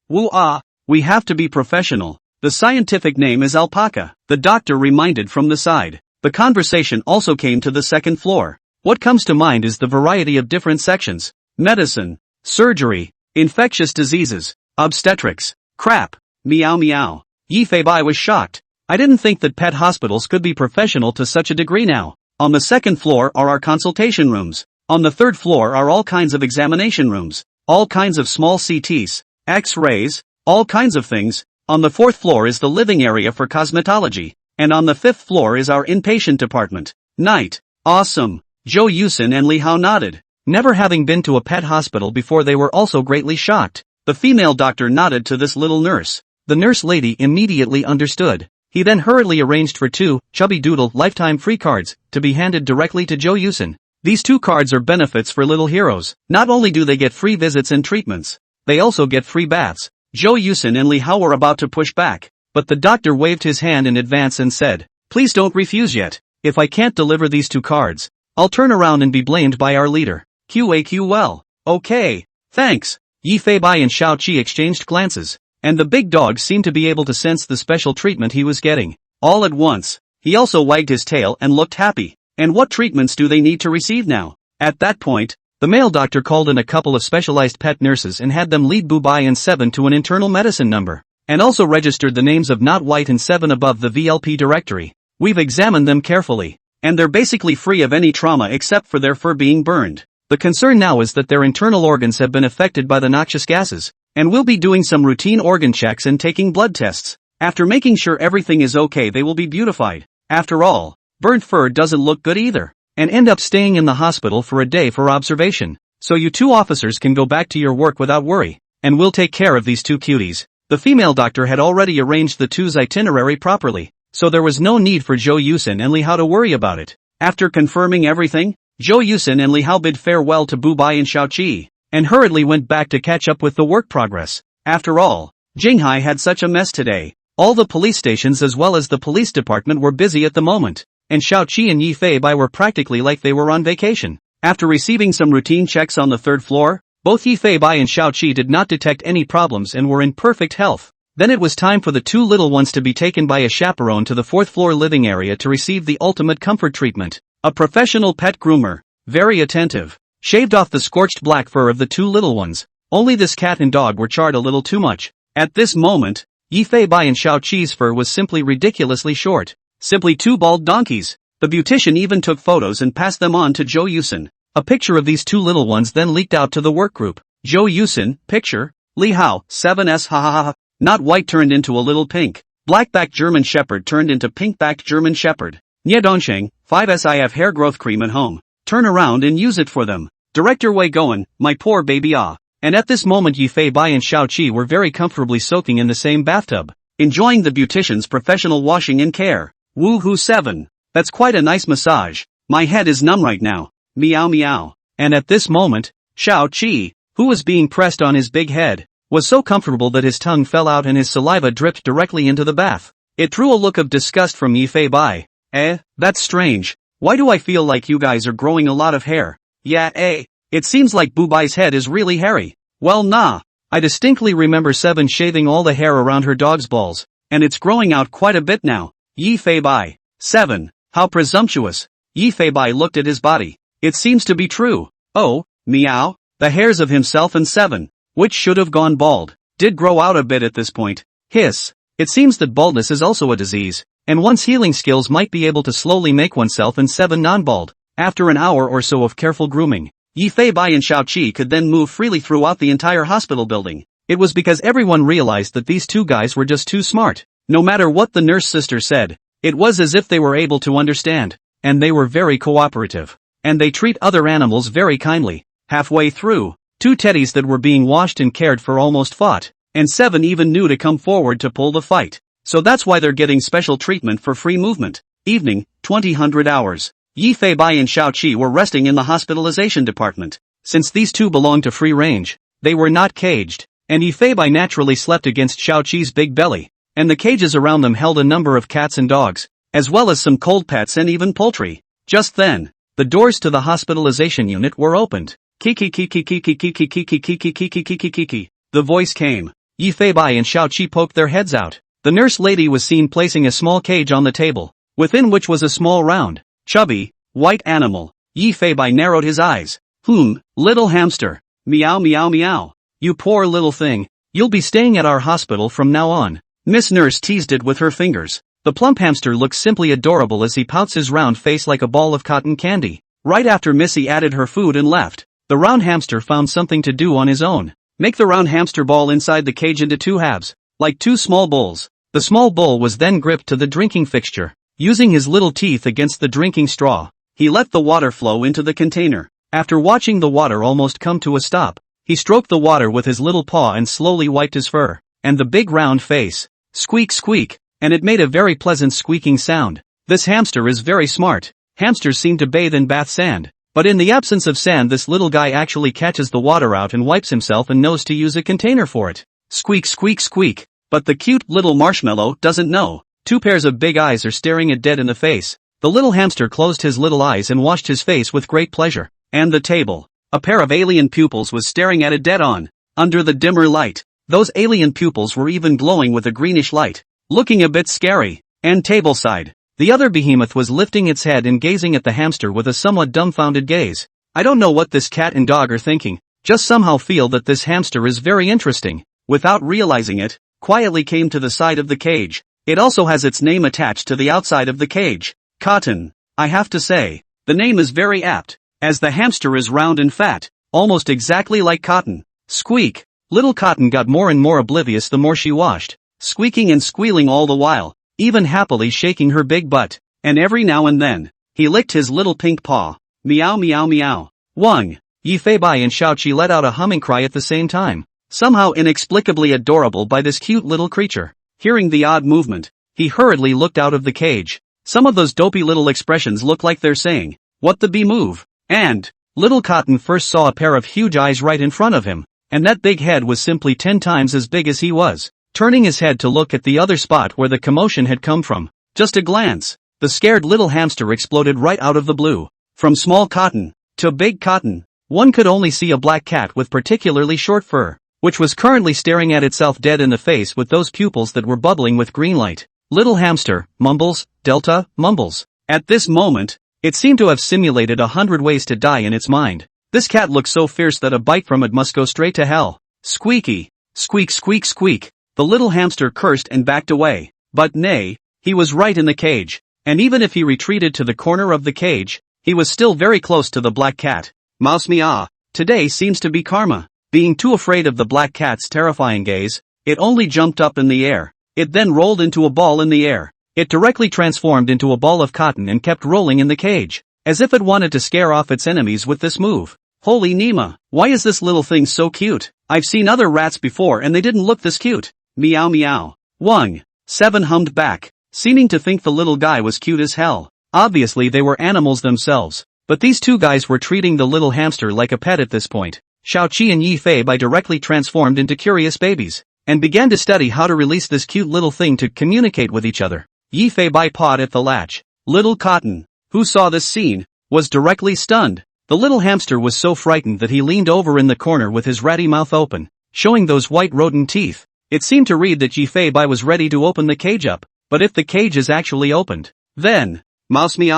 [SPEAKER 1] Woo-ah, we have to be professional. The scientific name is alpaca, the doctor reminded from the side. The conversation also came to the second floor. What comes to mind is the variety of different sections. Medicine, surgery, infectious diseases, obstetrics, crap, meow meow. Yi Fei Bai was shocked. I didn't think that pet hospitals could be professional to such a degree now. On the second floor are our consultation rooms. On the third floor are all kinds of examination rooms, all kinds of small CTs, X-rays, all kinds of things. On the fourth floor is the living area for cosmetology, and on the fifth floor is our inpatient department. Night. Awesome. Zhou Yusen and Li Hao nodded. Never having been to a pet hospital before, they were also greatly shocked. The female doctor nodded to this little nurse. The nurse lady immediately understood. He then hurriedly arranged for 2 Chubby Doodle lifetime free cards to be handed directly to Zhou Yusen. These 2 cards are benefits for little heroes. Not only do they get free visits and treatments, they also get free baths. Zhou Yusen and Li Hao were about to push back, but the doctor waved his hand in advance and said, please don't refuse yet. If I can't deliver these 2 cards, I'll turn around and be blamed by our leader. QAQ well. Okay. Thanks. Yi Fei Bai and Xiao Qi exchanged glances, and the big dog seemed to be able to sense the special treatment he was getting. All at once, he also wagged his tail and looked happy. And what treatments do they need to receive now? At that point, the male doctor called in a couple of specialized pet nurses and had them lead Bubai and Seven to an internal medicine number, and also registered the names of Not White and Seven above the VLP directory. We've examined them carefully, and they're basically free of any trauma except for their fur being burned. The concern now is that their internal organs have been affected by the noxious gases, and we'll be doing some routine organ checks and taking blood tests. After making sure everything is okay, they will be beautified. After all, burnt fur doesn't look good either, and end up staying in the hospital for a day for observation. So you 2 officers can go back to your work without worry, and we'll take care of these 2 cuties. The female doctor had already arranged the 2's itinerary properly, so there was no need for Zhou Yusen and Li Hao to worry about it. After confirming everything, Zhou Yusen and Li Hao bid farewell to Bubai and Xiao Qi, and hurriedly went back to catch up with the work progress. After all, Jinghai had such a mess today. All the police stations as well as the police department were busy at the moment, and Xiao Qi and Yi Fei Bai were practically like they were on vacation. After receiving some routine checks on the 3rd floor, both Yi Fei Bai and Xiao Qi did not detect any problems and were in perfect health. Then it was time for the 2 little ones to be taken by a chaperone to the 4th floor living area to receive the ultimate comfort treatment. A professional pet groomer, very attentive, shaved off the scorched black fur of the 2 little ones. Only this cat and dog were charred a little too much. At this moment, Yi Fei Bai and Xiao Qi's fur was simply ridiculously short. Simply 2 bald donkeys. The beautician even took photos and passed them on to Zhou Yusen. A picture of these 2 little ones then leaked out to the work group. Zhou Yusen, picture, Li Hao, 7S ha ha ha. Not White turned into a little pink. Black-backed German Shepherd turned into pink-backed German Shepherd. Nye Dongsheng, 5S I have hair growth cream at home. Turn around and use it for them. Director Wei Goen, my poor baby ah. And at this moment Yi Fei Bai and Xiao Qi were very comfortably soaking in the same bathtub, enjoying the beautician's professional washing and care. Woohoo 7. That's quite a nice massage. My head is numb right now. Meow meow. And at this moment, Xiao Qi, who was being pressed on his big head, was so comfortable that his tongue fell out and his saliva dripped directly into the bath. It drew a look of disgust from Yifei Bai. That's strange. Why do I feel like you guys are growing a lot of hair? Yeah, it seems like Bubai's head is really hairy. Well nah. I distinctly remember Seven shaving all the hair around her dog's balls, and it's growing out quite a bit now. Yifei Bai. 7. How presumptuous. Yifei Bai looked at his body. It seems to be true. Oh, meow. The hairs of himself and Seven, which should have gone bald, did grow out a bit at this point. Hiss. It seems that baldness is also a disease, and one's healing skills might be able to slowly make oneself and Seven non-bald. After an hour or so of careful grooming, Yifei Bai and Xiaoqi could then move freely throughout the entire hospital building. It was because everyone realized that these two guys were just too smart. No matter what the nurse sister said, it was as if they were able to understand, and they were very cooperative. And they treat other animals very kindly. Halfway through, two teddies that were being washed and cared for almost fought, and Seven even knew to come forward to pull the fight. So that's why they're getting special treatment for free movement. Evening, 2000 hours. Yifei Bai and Xiaoqi were resting in the hospitalization department. Since these two belonged to free range, they were not caged, and Yifei Bai naturally slept against Xiaoqi's big belly, and the cages around them held a number of cats and dogs, as well as some cold pets and even poultry. Just then, the doors to the hospitalization unit were opened. Kiki kiki kiki kiki kiki kiki kiki kiki kiki. The voice came. Yifei Bai and Xiaoqi poked their heads out. The nurse lady was seen placing a small cage on the table, within which was a small round, chubby, white animal. Yifei Bai narrowed his eyes. Little hamster. Meow meow meow. You poor little thing. You'll be staying at our hospital from now on. Miss Nurse teased it with her fingers. The plump hamster looks simply adorable as he pouts his round face like a ball of cotton candy. Right after Missy added her food and left, the round hamster found something to do on his own. Make the round hamster ball inside the cage into two halves, like two small bowls. The small bowl was then gripped to the drinking fixture. Using his little teeth against the drinking straw, he let the water flow into the container. After watching the water almost come to a stop, he stroked the water with his little paw and slowly wiped his fur, and the big round face. Squeak squeak, and it made a very pleasant squeaking sound. This hamster is very smart. Hamsters seem to bathe in bath sand, but in the absence of sand this little guy actually catches the water out and wipes himself and knows to use a container for it. Squeak squeak squeak, but the cute little marshmallow doesn't know. Two pairs of big eyes are staring it dead in the face. The little hamster closed his little eyes and washed his face with great pleasure. And the table, a pair of alien pupils was staring at it dead on, under the dimmer light. Those alien pupils were even glowing with a greenish light, looking a bit scary. And tableside, the other behemoth was lifting its head and gazing at the hamster with a somewhat dumbfounded gaze. I don't know what this cat and dog are thinking, just somehow feel that this hamster is very interesting. Without realizing it, quietly came to the side of the cage. It also has its name attached to the outside of the cage. Cotton. I have to say, the name is very apt, as the hamster is round and fat, almost exactly like Cotton. Squeak. Little Cotton got more and more oblivious the more she washed, squeaking and squealing all the while, even happily shaking her big butt, and every now and then, he licked his little pink paw. Meow meow meow. Wang. Yifei Bai and Xiaoqi let out a humming cry at the same time, somehow inexplicably adorable by this cute little creature. Hearing the odd movement, he hurriedly looked out of the cage. Some of those dopey little expressions look like they're saying, "What the bee move?" And little Cotton first saw a pair of huge eyes right in front of him, and that big head was simply 10 times as big as he was. Turning his head to look at the other spot where the commotion had come from, just a glance, the scared little hamster exploded right out of the blue. From small Cotton to big Cotton, one could only see a black cat with particularly short fur, which was currently staring at itself dead in the face with those pupils that were bubbling with green light. Little hamster, mumbles, delta, mumbles. At this moment, it seemed to have simulated 100 ways to die in its mind. This cat looked so fierce that a bite from it must go straight to hell. Squeaky. Squeak squeak squeak. The little hamster cursed and backed away. But nay, he was right in the cage, and even if he retreated to the corner of the cage, he was still very close to the black cat. Mouse meow. Today seems to be karma. Being too afraid of the black cat's terrifying gaze, it only jumped up in the air. It then rolled into a ball in the air. It directly transformed into a ball of cotton and kept rolling in the cage, as if it wanted to scare off its enemies with this move. Holy Nema, why is this little thing so cute? I've seen other rats before and they didn't look this cute. Meow meow. Wang. 7 hummed back, seeming to think the little guy was cute as hell. Obviously they were animals themselves, but these two guys were treating the little hamster like a pet at this point. Xiaoqi and Yi Fei Bai directly transformed into curious babies, and began to study how to release this cute little thing to communicate with each other. Yi Fei Bai pawed at the latch. Little Cotton, who saw this scene, was directly stunned. The little hamster was so frightened that he leaned over in the corner with his ratty mouth open, showing those white rodent teeth. It seemed to read that Yi Fei Bai was ready to open the cage up, but if the cage is actually opened, then, mouse me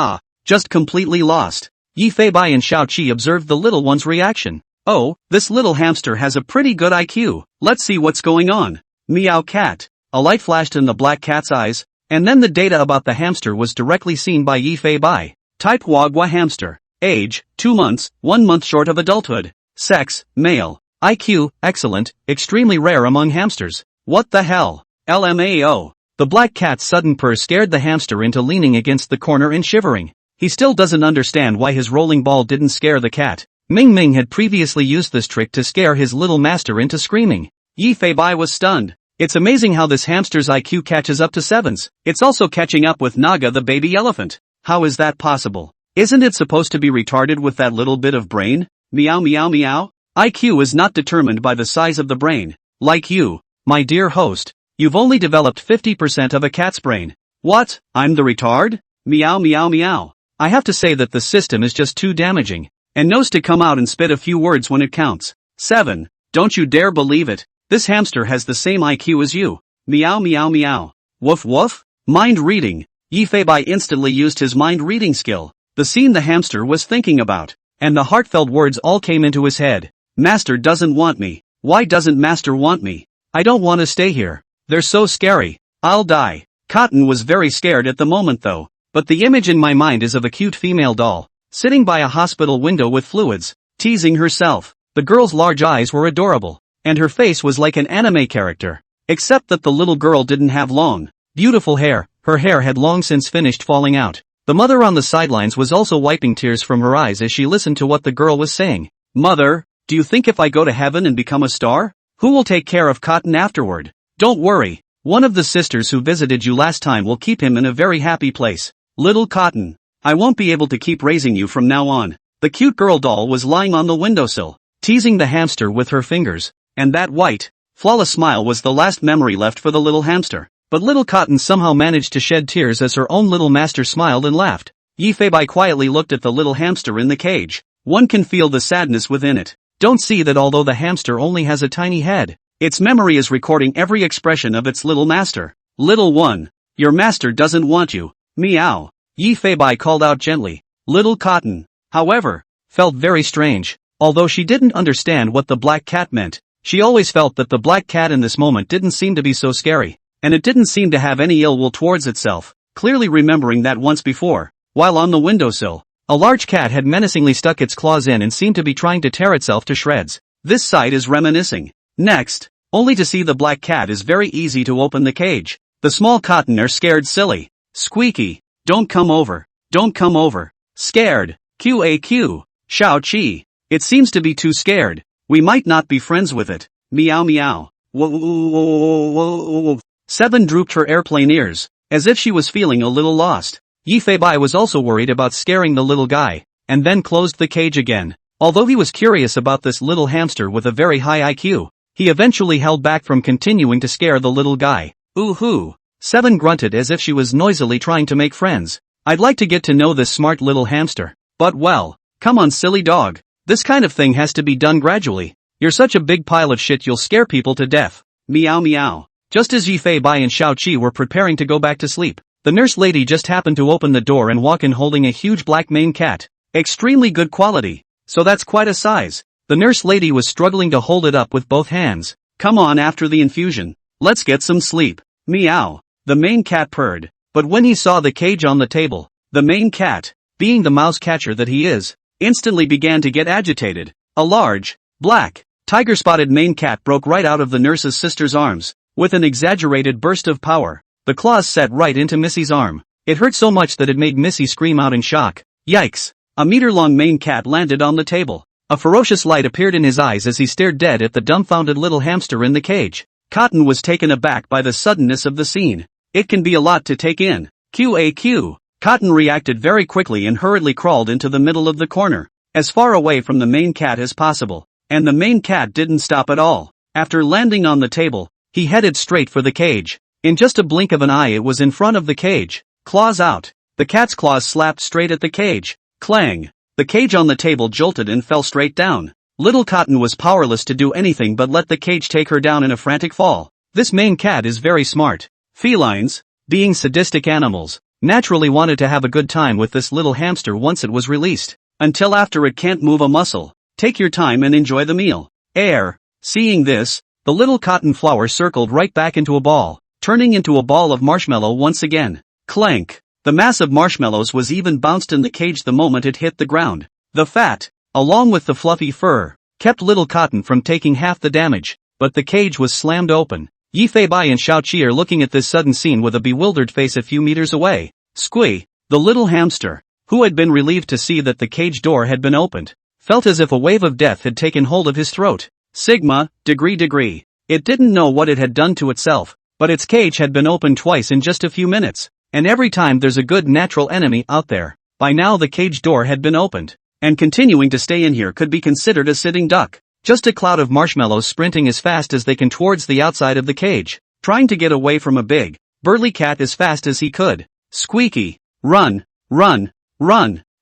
[SPEAKER 1] just completely lost. Yi Fei Bai and Xiaoqi observed the little one's reaction. Oh, this little hamster has a pretty good IQ. Let's see what's going on. Meow cat. A light flashed in the black cat's eyes, and then the data about the hamster was directly seen by Yi Fei Bai. Type Wagwa hamster. Age, 2 months, 1 month short of adulthood. Sex, male. IQ, excellent, extremely rare among hamsters. What the hell? LMAO. The black cat's sudden purr scared the hamster into leaning against the corner and shivering. He still doesn't understand why his rolling ball didn't scare the cat. Ming Ming had previously used this trick to scare his little master into screaming. Yi Fei Bai was stunned. It's amazing how this hamster's IQ catches up to 7s. It's also catching up with Naga the baby elephant. How is that possible? Isn't it supposed to be retarded with that little bit of brain? Meow meow meow. IQ is not determined by the size of the brain. Like you, my dear host, you've only developed 50% of a cat's brain. What? I'm the retard? Meow meow meow. I have to say that the system is just too damaging, and knows to come out and spit a few words when it counts. 7. Don't you dare believe it. This hamster has the same IQ as you. Meow meow meow. Woof woof. Mind reading. Yi Fei Bai instantly used his mind reading skill. The scene the hamster was thinking about, and the heartfelt words all came into his head. Master doesn't want me. Why doesn't Master want me? I don't want to stay here. They're so scary. I'll die. Cotton was very scared at the moment though, but the image in my mind is of a cute female doll, sitting by a hospital window with fluids, teasing herself. The girl's large eyes were adorable, and her face was like an anime character. Except that the little girl didn't have long, beautiful hair. Her hair had long since finished falling out. The mother on the sidelines was also wiping tears from her eyes as she listened to what the girl was saying. Mother, do you think if I go to heaven and become a star, who will take care of Cotton afterward? Don't worry, one of the sisters who visited you last time will keep him in a very happy place. Little Cotton, I won't be able to keep raising you from now on. The cute girl doll was lying on the windowsill, teasing the hamster with her fingers, and that white, flawless smile was the last memory left for the little hamster. But little Cotton somehow managed to shed tears as her own little master smiled and laughed. Yi Fei Bai quietly looked at the little hamster in the cage. One can feel the sadness within it. Don't see that although the hamster only has a tiny head, its memory is recording every expression of its little master. Little one, your master doesn't want you. Meow. Yi Fei Bai called out gently. Little Cotton, however, felt very strange. Although she didn't understand what the black cat meant, she always felt that the black cat in this moment didn't seem to be so scary, and it didn't seem to have any ill will towards itself, clearly remembering that once before, while on the windowsill, a large cat had menacingly stuck its claws in and seemed to be trying to tear itself to shreds. This sight is reminiscing. Next, only to see the black cat is very easy to open the cage. The small Cotton are scared silly. Squeaky, don't come over. Don't come over. Scared. QAQ. Xiaoqi. It seems to be too scared. We might not be friends with it. Meow meow. Whoa. 7 drooped her airplane ears, as if she was feeling a little lost. Yi Fei Bai was also worried about scaring the little guy, and then closed the cage again. Although he was curious about this little hamster with a very high IQ, he eventually held back from continuing to scare the little guy. Ooh-hoo. 7 grunted as if she was noisily trying to make friends. I'd like to get to know this smart little hamster. But well, come on silly dog. This kind of thing has to be done gradually. You're such a big pile of shit you'll scare people to death. Meow meow. Just as Yi Fei Bai and Xiaoqi were preparing to go back to sleep, the nurse lady just happened to open the door and walk in holding a huge black mane cat. Extremely good quality. So that's quite a size. The nurse lady was struggling to hold it up with both hands. Come on after the infusion. Let's get some sleep. Meow. The mane cat purred. But when he saw the cage on the table, the mane cat, being the mouse catcher that he is, instantly began to get agitated. A large, black, tiger-spotted mane cat broke right out of the nurse's sister's arms. With an exaggerated burst of power, the claws set right into Missy's arm. It hurt so much that it made Missy scream out in shock. Yikes! A meter-long mane cat landed on the table. A ferocious light appeared in his eyes as he stared dead at the dumbfounded little hamster in the cage. Cotton was taken aback by the suddenness of the scene. It can be a lot to take in. QAQ. Cotton reacted very quickly and hurriedly crawled into the middle of the corner, as far away from the mane cat as possible, And the main cat didn't stop at all. After landing on the table, he headed straight for the cage. In just a blink of an eye it was in front of the cage. Claws out. The cat's claws slapped straight at the cage. Clang. The cage on the table jolted and fell straight down. Little Cotton was powerless to do anything but let the cage take her down in a frantic fall. This main cat is very smart. Felines, being sadistic animals, naturally wanted to have a good time with this little hamster once it was released. Until after it can't move a muscle. Take your time and enjoy the meal. Air. Seeing this, the little cotton flower circled right back into a ball, turning into a ball of marshmallow once again. Clank. The mass of marshmallows was even bounced in the cage the moment it hit the ground. The fat, along with the fluffy fur, kept Little Cotton from taking half the damage, but the cage was slammed open. Yi Fei Bai and Xiao Qi are looking at this sudden scene with a bewildered face a few meters away. Squee, the little hamster, who had been relieved to see that the cage door had been opened, felt as if a wave of death had taken hold of his throat. Sigma, degree. It didn't know what it had done to itself, but its cage had been opened twice in just a few minutes, and every time there's a good natural enemy out there. By now the cage door had been opened, and continuing to stay in here could be considered a sitting duck. Just a cloud of marshmallows sprinting as fast as they can towards the outside of the cage, trying to get away from a big, burly cat as fast as he could. Squeaky. Run.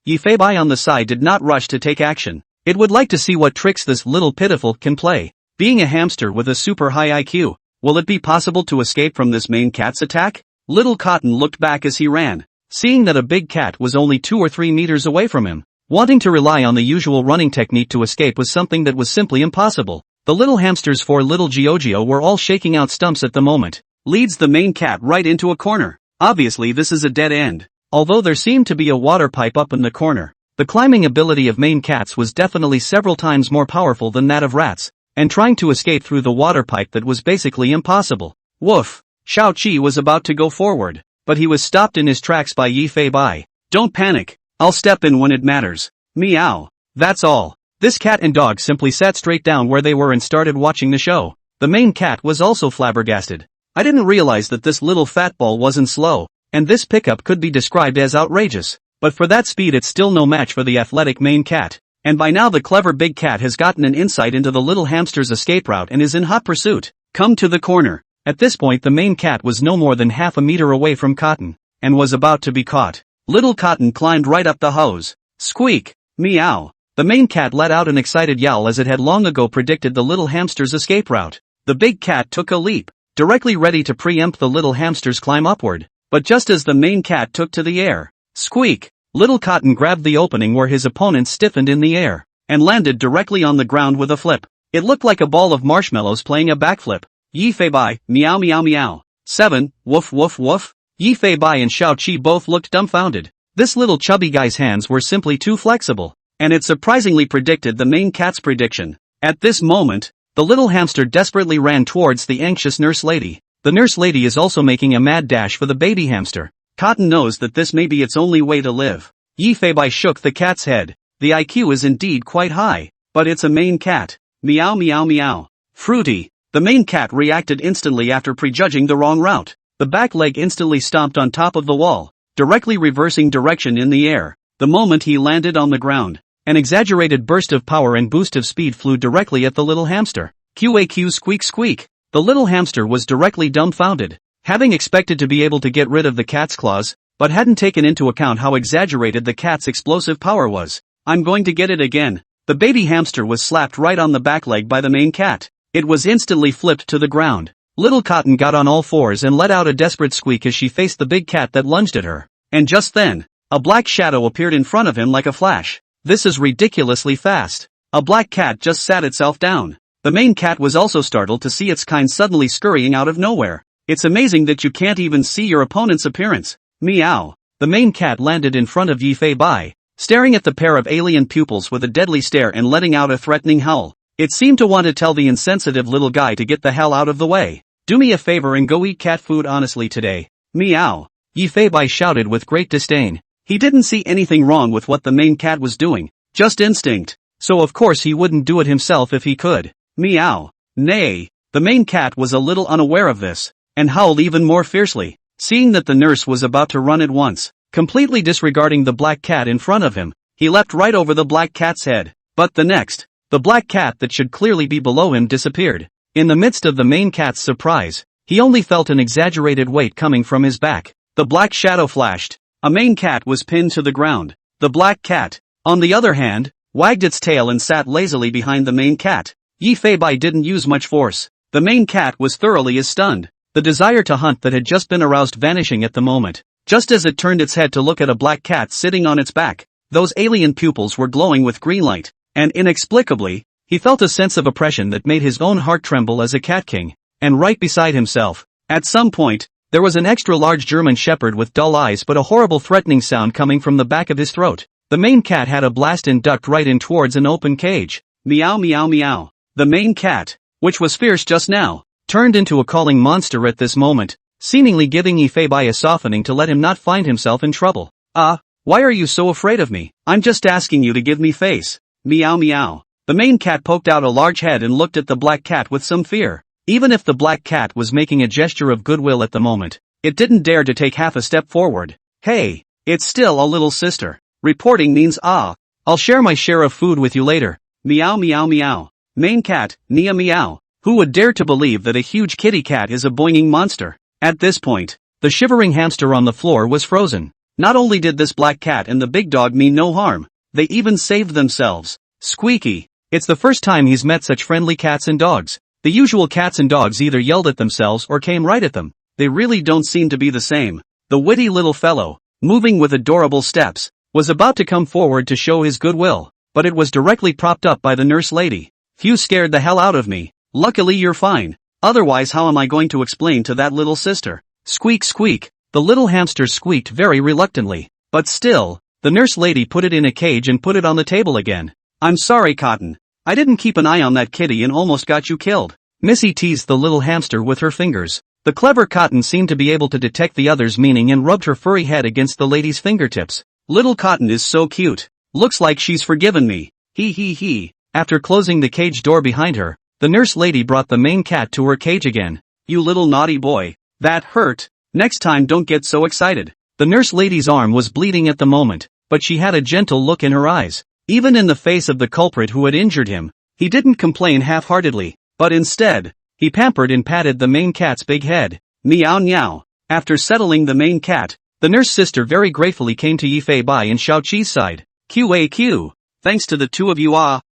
[SPEAKER 1] Yi Fei Bai on the side did not rush to take action. It would like to see what tricks this little pitiful can play. Being a hamster with a super high IQ, will it be possible to escape from this main cat's attack? Little Cotton looked back as he ran, seeing that a big cat was only 2 or 3 meters away from him. Wanting to rely on the usual running technique to escape was something that was simply impossible. The little hamster's 4 little Giorgio were all shaking out stumps at the moment. Leads the main cat right into a corner. Obviously this is a dead end. Although there seemed to be a water pipe up in the corner, the climbing ability of main cats was definitely several times more powerful than that of rats, and trying to escape through the water pipe that was basically impossible. Woof! Xiao Qi was about to go forward, but he was stopped in his tracks by Yi Fei Bai. Don't panic, I'll step in when it matters. Meow. That's all. This cat and dog simply sat straight down where they were and started watching the show. The main cat was also flabbergasted. I didn't realize that this little fat ball wasn't slow, and this pickup could be described as outrageous. But for that speed it's still no match for the athletic main cat. And by now the clever big cat has gotten an insight into the little hamster's escape route and is in hot pursuit. Come to the corner. At this point the main cat was no more than half a meter away from Cotton, and was about to be caught. Little Cotton climbed right up the hose. Squeak. Meow. The main cat let out an excited yowl as it had long ago predicted the little hamster's escape route. The big cat took a leap, directly ready to preempt the little hamster's climb upward. But just as the main cat took to the air, squeak, Little Cotton grabbed the opening where his opponent stiffened in the air, and landed directly on the ground with a flip. It looked like a ball of marshmallows playing a backflip. Yi Fei Bai, meow. 7, woof. Yi Fei Bai and Xiao Qi both looked dumbfounded. This little chubby guy's hands were simply too flexible, and it surprisingly predicted the main cat's prediction. At this moment, the little hamster desperately ran towards the anxious nurse lady. The nurse lady is also making a mad dash for the baby hamster. Cotton knows that this may be its only way to live. Yi Fei Bai shook the cat's head. The IQ is indeed quite high, but it's a main cat. Meow. Fruity. The main cat reacted instantly after prejudging the wrong route. The back leg instantly stomped on top of the wall, directly reversing direction in the air. The moment he landed on the ground, an exaggerated burst of power and boost of speed flew directly at the little hamster. Qaq squeak. The little hamster was directly dumbfounded, having expected to be able to get rid of the cat's claws, but hadn't taken into account how exaggerated the cat's explosive power was. I'm going to get it again. The baby hamster was slapped right on the back leg by the main cat. It was instantly flipped to the ground. Little Cotton got on all fours and let out a desperate squeak as she faced the big cat that lunged at her. And just then, a black shadow appeared in front of him like a flash. This is ridiculously fast. A black cat just sat itself down. The main cat was also startled to see its kind suddenly scurrying out of nowhere. It's amazing that you can't even see your opponent's appearance. Meow. The main cat landed in front of Yi Fei Bai, staring at the pair of alien pupils with a deadly stare and letting out a threatening howl. It seemed to want to tell the insensitive little guy to get the hell out of the way. Do me a favor and go eat cat food honestly today. Meow. Yi Fei Bai shouted with great disdain. He didn't see anything wrong with what the main cat was doing, just instinct. So of course he wouldn't do it himself if he could. Meow. Nay. The main cat was a little unaware of this, and howled even more fiercely, seeing that the nurse was about to run at once. Completely disregarding the black cat in front of him, he leapt right over the black cat's head. But the next, The black cat that should clearly be below him disappeared. In the midst of the main cat's surprise, he only felt an exaggerated weight coming from his back. The black shadow flashed. A main cat was pinned to the ground. The black cat, on the other hand, wagged its tail and sat lazily behind the main cat. Yi Fei Bai didn't use much force. The main cat was thoroughly as stunned, the desire to hunt that had just been aroused vanishing at the moment. Just as it turned its head to look at a black cat sitting on its back, those alien pupils were glowing with green light, and inexplicably, he felt a sense of oppression that made his own heart tremble as a cat king. And right beside himself, at some point, there was an extra large German shepherd with dull eyes but a horrible threatening sound coming from the back of his throat. The main cat had a blast and ducked right in towards an open cage. Meow meow meow. The main cat, which was fierce just now, turned into a calling monster at this moment, seemingly giving Yi Fei Bai a softening to let him not find himself in trouble. Why are you so afraid of me? I'm just asking you to give me face. Meow meow. The main cat poked out a large head and looked at the black cat with some fear. Even if the black cat was making a gesture of goodwill at the moment, it didn't dare to take half a step forward. Hey, it's still a little sister. Reporting means I'll share my share of food with you later. Meow meow meow. Main cat, Nia meow. Who would dare to believe that a huge kitty cat is a boinging monster? At this point, the shivering hamster on the floor was frozen. Not only did this black cat and the big dog mean no harm, they even saved themselves. Squeaky. It's the first time he's met such friendly cats and dogs. The usual cats and dogs either yelled at themselves or came right at them. They really don't seem to be the same. The witty little fellow, moving with adorable steps, was about to come forward to show his goodwill, but it was directly propped up by the nurse lady. Phew, scared the hell out of me. Luckily you're fine. Otherwise how am I going to explain to that little sister? Squeak squeak. The little hamster squeaked very reluctantly. But still, the nurse lady put it in a cage and put it on the table again. I'm sorry, Cotton. I didn't keep an eye on that kitty and almost got you killed. Missy teased the little hamster with her fingers. The clever Cotton seemed to be able to detect the other's meaning and rubbed her furry head against the lady's fingertips. Little Cotton is so cute. Looks like she's forgiven me. He he he. After closing the cage door behind her, the nurse lady brought the main cat to her cage again. You little naughty boy. That hurt. Next time don't get so excited. The nurse lady's arm was bleeding at the moment, but she had a gentle look in her eyes. Even in the face of the culprit who had injured him, he didn't complain half-heartedly, but instead, he pampered and patted the main cat's big head. Meow meow. After settling the main cat, the nurse sister very gratefully came to Yi Fei Bai and Xiaoqi's side. QAQ. Thanks to the two of you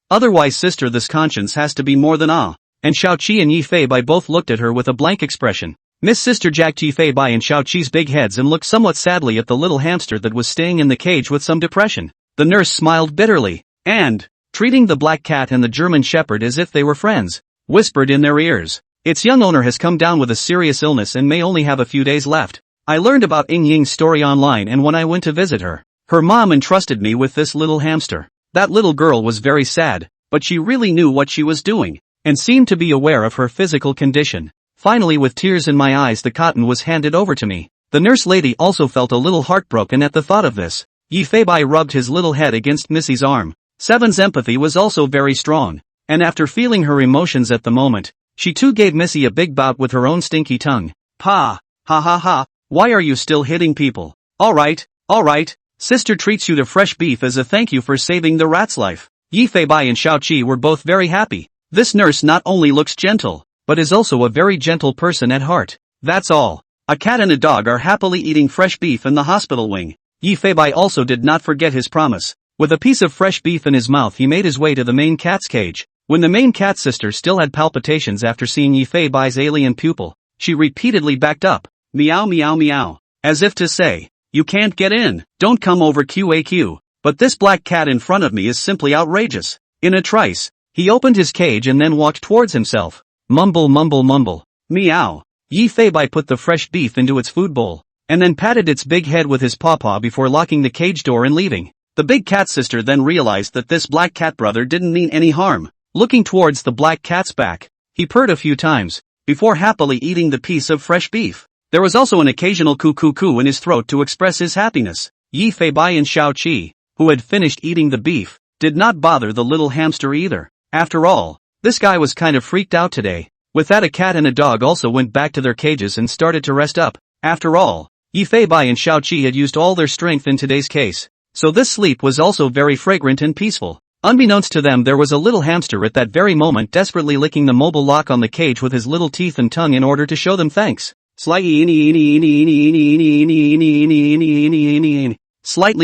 [SPEAKER 1] otherwise sister this conscience has to be more than And Xiaoqi and Yi Fei Bai both looked at her with a blank expression. Miss Sister jacked Yi Fei Bai and Xiaoqi's big heads and looked somewhat sadly at the little hamster that was staying in the cage with some depression. The nurse smiled bitterly, and, treating the black cat and the German shepherd as if they were friends, whispered in their ears. Its young owner has come down with a serious illness and may only have a few days left. I learned about Ying Ying's story online and when I went to visit her, her mom entrusted me with this little hamster. That little girl was very sad, but she really knew what she was doing, and seemed to be aware of her physical condition. Finally, with tears in my eyes, the Cotton was handed over to me. The nurse lady also felt a little heartbroken at the thought of this. Yi Fei Bai rubbed his little head against Missy's arm. Seven's empathy was also very strong, and after feeling her emotions at the moment, she too gave Missy a big bout with her own stinky tongue. Ha ha ha, why are you still hitting people? Alright, sister treats you to fresh beef as a thank you for saving the rat's life. Yi Fei Bai and Xiaoqi were both very happy. This nurse not only looks gentle, but is also a very gentle person at heart. That's all. A cat and a dog are happily eating fresh beef in the hospital wing. Yi Fei Bai also did not forget his promise. With a piece of fresh beef in his mouth, he made his way to the main cat's cage. When the main cat sister still had palpitations after seeing Yi Fei Bai's alien pupil, she repeatedly backed up. Meow meow meow. As if to say, you can't get in, don't come over QAQ. But this black cat in front of me is simply outrageous. In a trice, he opened his cage and then walked towards himself. Mumble mumble mumble. Meow. Yi Fei Bai put the fresh beef into its food bowl, and then patted its big head with his pawpaw before locking the cage door and leaving. The big cat sister then realized that this black cat brother didn't mean any harm. Looking towards the black cat's back, he purred a few times, before happily eating the piece of fresh beef. There was also an occasional coo-coo-coo in his throat to express his happiness. Yi Fei Bai and Xiaoqi, who had finished eating the beef, did not bother the little hamster either. After all, this guy was kind of freaked out today. With that, a cat and a dog also went back to their cages and started to rest up. After all, Yi Fei Bai and Xiaoqi had used all their strength in today's case, so this sleep was also very fragrant and peaceful. Unbeknownst to them, there was a little hamster at that very moment desperately licking the mobile lock on the cage with his little teeth and tongue in order to show them thanks. Slightly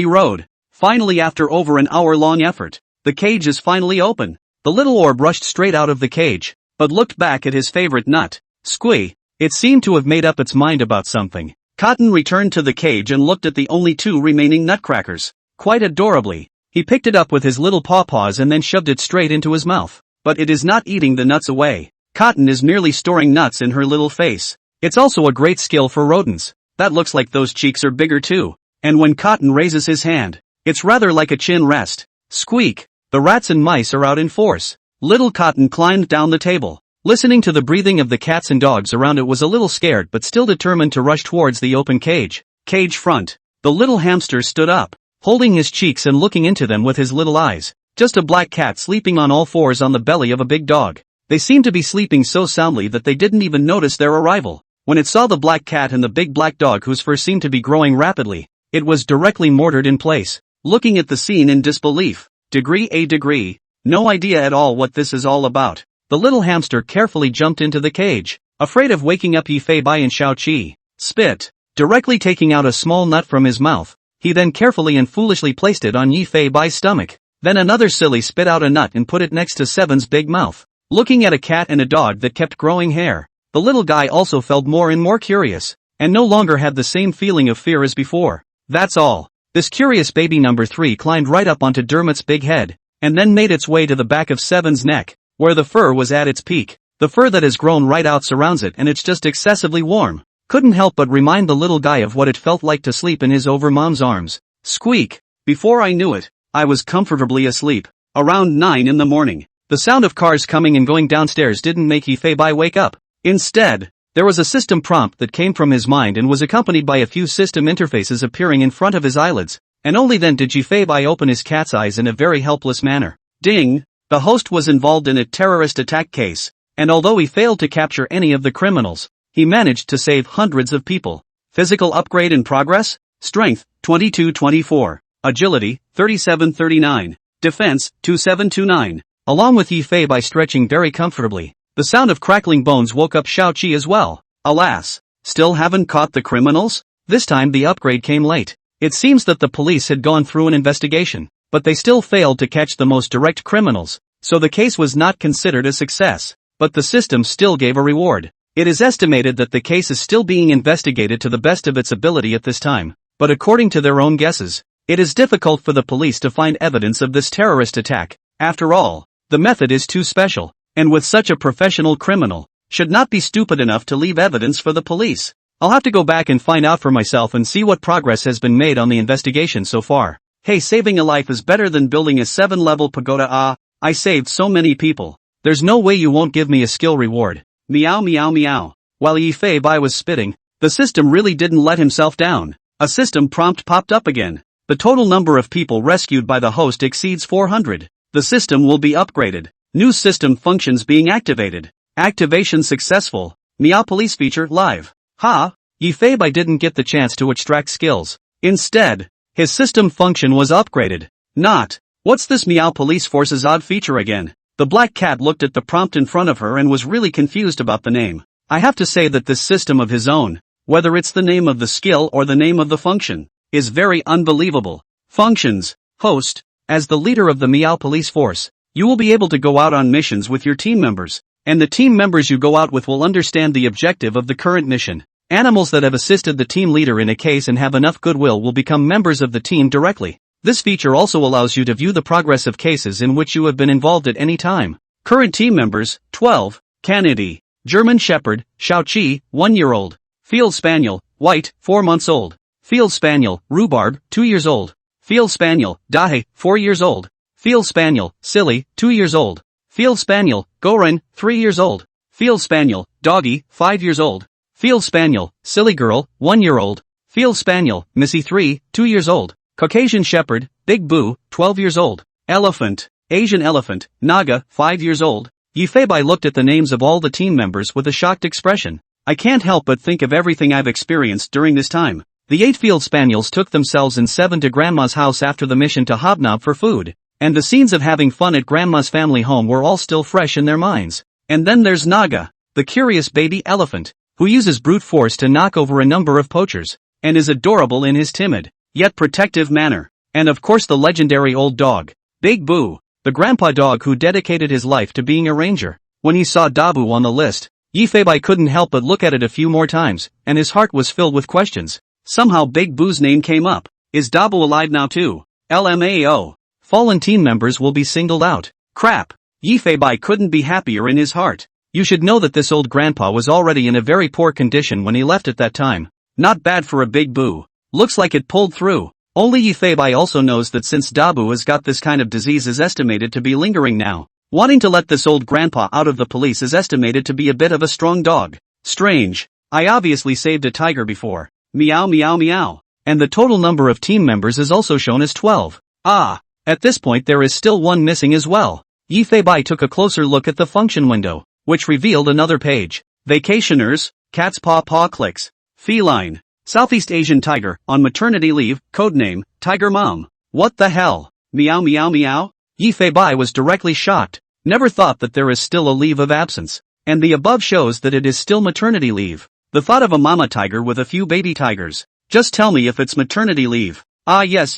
[SPEAKER 1] rode. Finally, after over an hour-long effort, the cage is finally open. The little orb rushed straight out of the cage, but looked back at his favorite nut. Squee. It seemed to have made up its mind about something. Cotton returned to the cage and looked at the only 2 remaining nutcrackers. Quite adorably, he picked it up with his little paws and then shoved it straight into his mouth. But it is not eating the nuts away. Cotton is merely storing nuts in her little face. It's also a great skill for rodents. That looks like those cheeks are bigger too. And when Cotton raises his hand, it's rather like a chin rest. Squeak. The rats and mice are out in force. Little Cotton climbed down the table. Listening to the breathing of the cats and dogs around, it was a little scared but still determined to rush towards the open cage. Cage front. The little hamster stood up, holding his cheeks and looking into them with his little eyes. Just a black cat sleeping on all fours on the belly of a big dog. They seemed to be sleeping so soundly that they didn't even notice their arrival. When it saw the black cat and the big black dog whose fur seemed to be growing rapidly, it was directly mortared in place. Looking at the scene in disbelief. Degree. No idea at all what this is all about. The little hamster carefully jumped into the cage, afraid of waking up Yifei Bai and Xiao Qi. Spit. Directly taking out a small nut from his mouth, he then carefully and foolishly placed it on Yifei Bai's stomach. Then another silly spit out a nut and put it next to Seven's big mouth. Looking at a cat and a dog that kept growing hair, the little guy also felt more and more curious, and no longer had the same feeling of fear as before. That's all. This curious baby number 3 climbed right up onto Dermot's big head, and then made its way to the back of Seven's neck, where the fur was at its peak. The fur that has grown right out surrounds it and it's just excessively warm. Couldn't help but remind the little guy of what it felt like to sleep in his overmom's arms. Squeak. Before I knew it, I was comfortably asleep. Around 9 in the morning, the sound of cars coming and going downstairs didn't make Yifei Bai wake up. Instead, there was a system prompt that came from his mind and was accompanied by a few system interfaces appearing in front of his eyelids, and only then did Yifei Bai open his cat's eyes in a very helpless manner. Ding! The host was involved in a terrorist attack case, and although he failed to capture any of the criminals, he managed to save hundreds of people. Physical upgrade in progress? Strength, 2224. Agility, 3739. Defense, 2729. Along with Yifei Bai stretching very comfortably, the sound of crackling bones woke up Xiao Qi as well. Alas, still haven't caught the criminals? This time the upgrade came late. It seems that the police had gone through an investigation, but they still failed to catch the most direct criminals, so the case was not considered a success. But the system still gave a reward. It is estimated that the case is still being investigated to the best of its ability at this time, but according to their own guesses, it is difficult for the police to find evidence of this terrorist attack. After all, the method is too special, and with such a professional criminal, should not be stupid enough to leave evidence for the police. I'll have to go back and find out for myself and see what progress has been made on the investigation so far. Hey, saving a life is better than building a 7-level pagoda. I saved so many people. There's no way you won't give me a skill reward. Meow meow meow. While Yifei Bai was spitting, the system really didn't let himself down. A system prompt popped up again. The total number of people rescued by the host exceeds 400. The system will be upgraded. New system functions being activated. Activation successful. Meow police feature live. Ha! Yifei Bai didn't get the chance to extract skills. Instead, his system function was upgraded. Not. What's this Meow Police Force's odd feature again? The black cat looked at the prompt in front of her and was really confused about the name. I have to say that this system of his own, whether it's the name of the skill or the name of the function, is very unbelievable. Functions. Host. As the leader of the Meow Police Force, you will be able to go out on missions with your team members, and the team members you go out with will understand the objective of the current mission. Animals that have assisted the team leader in a case and have enough goodwill will become members of the team directly. This feature also allows you to view the progress of cases in which you have been involved at any time. Current team members, 12, Canidi, German Shepherd, Xiao Qi, 1-year-old, Field Spaniel, White, 4 months old, Field Spaniel, Rhubarb, 2 years old, Field Spaniel, Dahe, 4 years old, Field Spaniel, Silly, 2 years old, Field Spaniel, Goran, 3 years old, Field Spaniel, Doggy, 5 years old, Field Spaniel, Silly Girl, 1-year-old, Field Spaniel, Missy 3, 2 years old, Caucasian Shepherd, Big Boo, 12 years old, Elephant, Asian Elephant, Naga, 5 years old. Yifei Bai looked at the names of all the team members with a shocked expression. I can't help but think of everything I've experienced during this time. The 8 field spaniels took themselves and 7 to Grandma's house after the mission to Hobnob for food. and the scenes of having fun at Grandma's family home were all still fresh in their minds. And then there's Naga, the curious baby elephant, who uses brute force to knock over a number of poachers, and is adorable in his timid, yet protective manner. And of course the legendary old dog, Big Boo, the grandpa dog who dedicated his life to being a ranger. When he saw Dabu on the list, Yifei couldn't help but look at it a few more times, and his heart was filled with questions. Somehow Big Boo's name came up. Is Dabu alive now too? LMAO. Fallen team members will be singled out. Crap. Yifei couldn't be happier in his heart. You should know that this old grandpa was already in a very poor condition when he left at that time. Not bad for a Big Boo. Looks like it pulled through. Only Yifei also knows that since Dabu has got this kind of disease is estimated to be lingering now, wanting to let this old grandpa out of the police is estimated to be a bit of a strong dog. Strange. I obviously saved a tiger before. Meow meow meow. And the total number of team members is also shown as 12. Ah. At this point there is still one missing as well. Yifei took a closer look at the function window, which revealed another page. Vacationers, cat's paw clicks. Feline. Southeast Asian tiger, on maternity leave, codename, Tiger Mom. What the hell? Meow meow meow? Yifei was directly shocked. Never thought that there is still a leave of absence. And the above shows that it is still maternity leave. The thought of a mama tiger with a few baby tigers. Just tell me if it's maternity leave. Ah yes.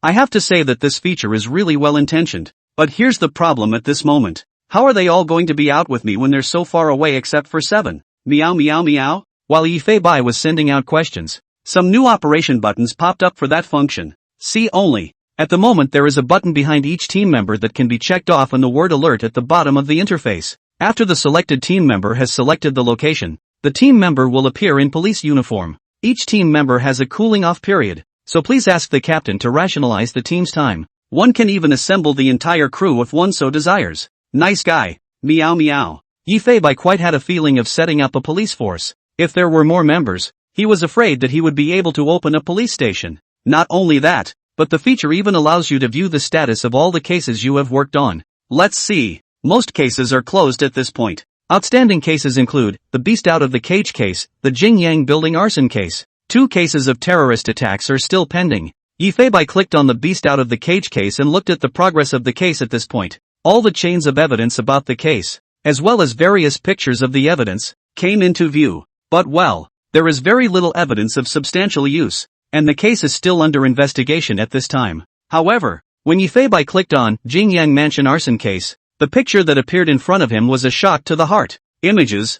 [SPEAKER 1] I have to say that this feature is really well intentioned. But here's the problem at this moment. How are they all going to be out with me when they're so far away except for 7? Meow meow meow? While Yifei was sending out questions, some new operation buttons popped up for that function. See only. At the moment there is a button behind each team member that can be checked off on the word alert at the bottom of the interface. After the selected team member has selected the location, the team member will appear in police uniform. Each team member has a cooling off period, so please ask the captain to rationalize the team's time. One can even assemble the entire crew if one so desires. Nice guy. Meow meow. Yifei quite had a feeling of setting up a police force. If there were more members, he was afraid that he would be able to open a police station. Not only that, but the feature even allows you to view the status of all the cases you have worked on. Let's see. Most cases are closed at this point. Outstanding cases include the Beast Out of the Cage case, the Jingyang building arson case. 2 cases of terrorist attacks are still pending. Yifei clicked on the Beast Out of the Cage case and looked at the progress of the case at this point. All the chains of evidence about the case, as well as various pictures of the evidence, came into view. But well, there is very little evidence of substantial use, and the case is still under investigation at this time. However, when Yifei clicked on Jingyang Mansion arson case, the picture that appeared in front of him was a shock to the heart. Images.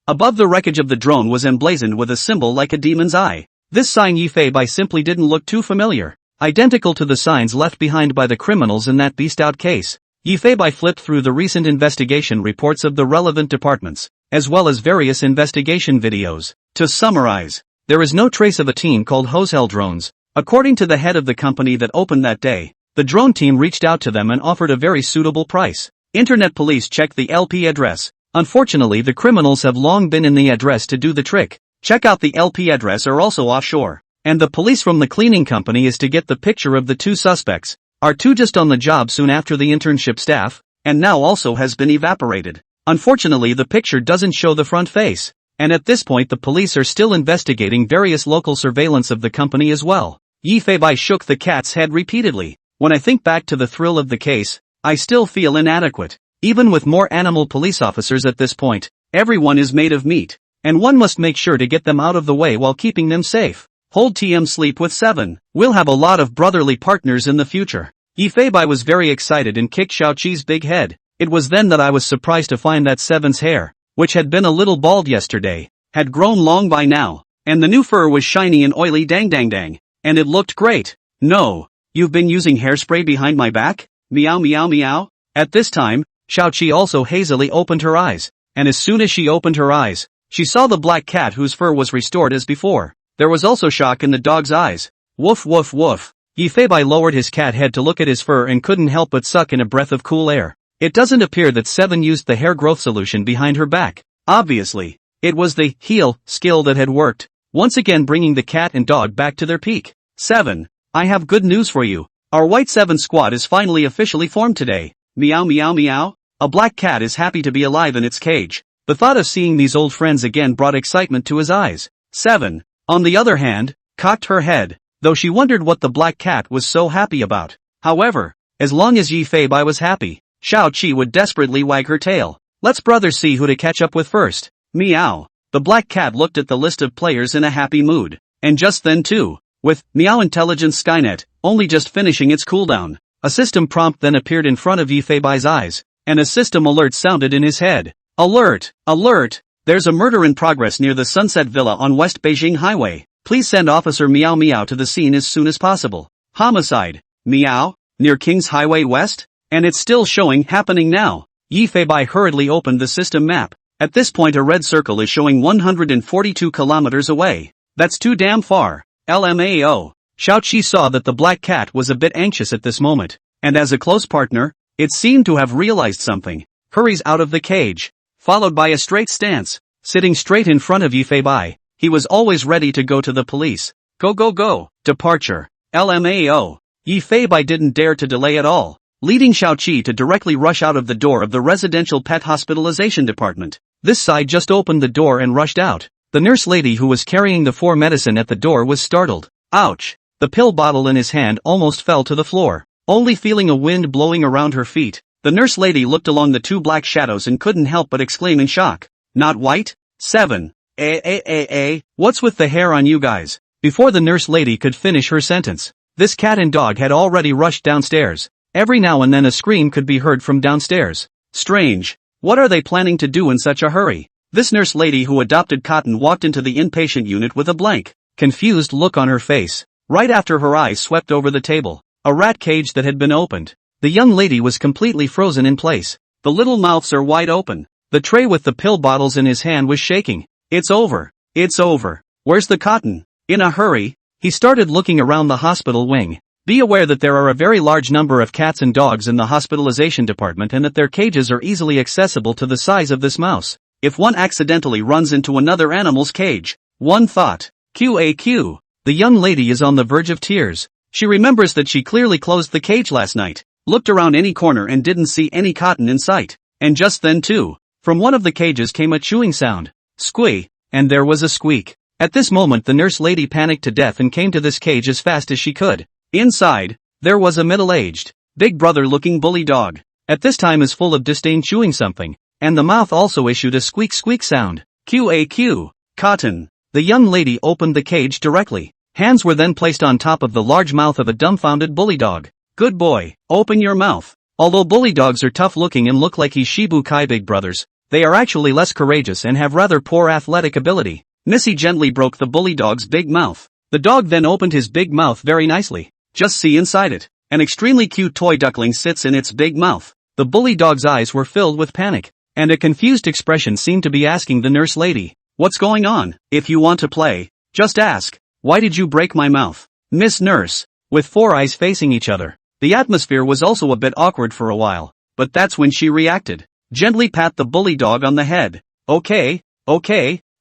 [SPEAKER 1] Above the wreckage of the drone was emblazoned with a symbol like a demon's eye. This sign Yifei simply didn't look too familiar. Identical to the signs left behind by the criminals in that Beast Out case. Yifei flipped through the recent investigation reports of the relevant departments, as well as various investigation videos. To summarize, there is no trace of a team called Hosel Drones. According to the head of the company that opened that day, the drone team reached out to them and offered a very suitable price. Internet police checked the LP address. Unfortunately, the criminals have long been in the address to do the trick. Check out the LP address are also offshore. And the police from the cleaning company is to get the picture of the 2 suspects. Are 2 just on the job soon after the internship staff, and now also has been evaporated. Unfortunately, the picture doesn't show the front face. And at this point the police are still investigating various local surveillance of the company as well. Yifei shook the cat's head repeatedly. When I think back to the thrill of the case, I still feel inadequate. Even with more animal police officers at this point, everyone is made of meat, and one must make sure to get them out of the way while keeping them safe. Hold TM sleep with 7. We'll have a lot of brotherly partners in the future. Yifei was very excited and kicked Xiaoqi's big head. It was then that I was surprised to find that 7's hair, which had been a little bald yesterday, had grown long by now, and the new fur was shiny and oily dang, and it looked great. No, you've been using hairspray behind my back? Meow meow meow. At this time, Xiaoqi also hazily opened her eyes, and as soon as she opened her eyes, she saw the black cat whose fur was restored as before. There was also shock in the dog's eyes. Woof woof woof. Yifei lowered his cat head to look at his fur and couldn't help but suck in a breath of cool air. It doesn't appear that 7 used the hair growth solution behind her back. Obviously, it was the heal skill that had worked, once again bringing the cat and dog back to their peak. 7. I have good news for you. Our White 7 squad is finally officially formed today. Meow meow meow. A black cat is happy to be alive in its cage. The thought of seeing these old friends again brought excitement to his eyes. 7, on the other hand, cocked her head, though she wondered what the black cat was so happy about. However, as long as Yi Fei Bai was happy, Xiao Qi would desperately wag her tail. Let's brothers see who to catch up with first. Meow. The black cat looked at the list of players in a happy mood. And just then too, with Meow Intelligence Skynet only just finishing its cooldown, a system prompt then appeared in front of Yi Fei Bai's eyes, and a system alert sounded in his head. Alert! Alert! There's a murder in progress near the Sunset Villa on West Beijing Highway. Please send Officer Meow Meow to the scene as soon as possible. Homicide. Meow? Near King's Highway West? And it's still showing happening now. Yi Fei Bai hurriedly opened the system map. At this point a red circle is showing 142 kilometers away. That's too damn far. LMAO. Xiao Qi saw that the black cat was a bit anxious at this moment, and as a close partner, it seemed to have realized something. Hurries out of the cage, followed by a straight stance, sitting straight in front of Yi Fei Bai. He was always ready to go to the police. Go go go. Departure. LMAO. Yi Fei Bai didn't dare to delay at all, leading Xiao Qi to directly rush out of the door of the residential pet hospitalization department. This side just opened the door and rushed out. The nurse lady who was carrying the 4 medicine at the door was startled. Ouch! The pill bottle in his hand almost fell to the floor. Only feeling a wind blowing around her feet, the nurse lady looked along the 2 black shadows and couldn't help but exclaim in shock. Not white? 7. What's with the hair on you guys? Before the nurse lady could finish her sentence, this cat and dog had already rushed downstairs. Every now and then a scream could be heard from downstairs. Strange. What are they planning to do in such a hurry? This nurse lady who adopted Cotton walked into the inpatient unit with a blank, confused look on her face. Right after her eyes swept over the table, a rat cage that had been opened. The young lady was completely frozen in place. The little mouths are wide open. The tray with the pill bottles in his hand was shaking. It's over. It's over. Where's the Cotton? In a hurry, he started looking around the hospital wing. Be aware that there are a very large number of cats and dogs in the hospitalization department and that their cages are easily accessible to the size of this mouse. If one accidentally runs into another animal's cage, one thought. QAQ. The young lady is on the verge of tears. She remembers that she clearly closed the cage last night, looked around any corner and didn't see any Cotton in sight. And just then too, from one of the cages came a chewing sound. Squee. And there was a squeak. At this moment the nurse lady panicked to death and came to this cage as fast as she could. Inside, there was a middle-aged, big brother-looking bully dog. At this time is full of disdain chewing something, and the mouth also issued a squeak sound. QAQ. Cotton. The young lady opened the cage directly. Hands were then placed on top of the large mouth of a dumbfounded bully dog. Good boy, open your mouth. Although bully dogs are tough-looking and look like Shibu Kai big brothers, they are actually less courageous and have rather poor athletic ability. Missy gently broke the bully dog's big mouth. The dog then opened his big mouth very nicely. Just see inside it. An extremely cute toy duckling sits in its big mouth. The bully dog's eyes were filled with panic, and a confused expression seemed to be asking the nurse lady, "What's going on? If you want to play, just ask. Why did you break my mouth?" Miss Nurse. With 4 eyes facing each other. The atmosphere was also a bit awkward for a while, but that's when she reacted. Gently pat the bully dog on the head. Okay,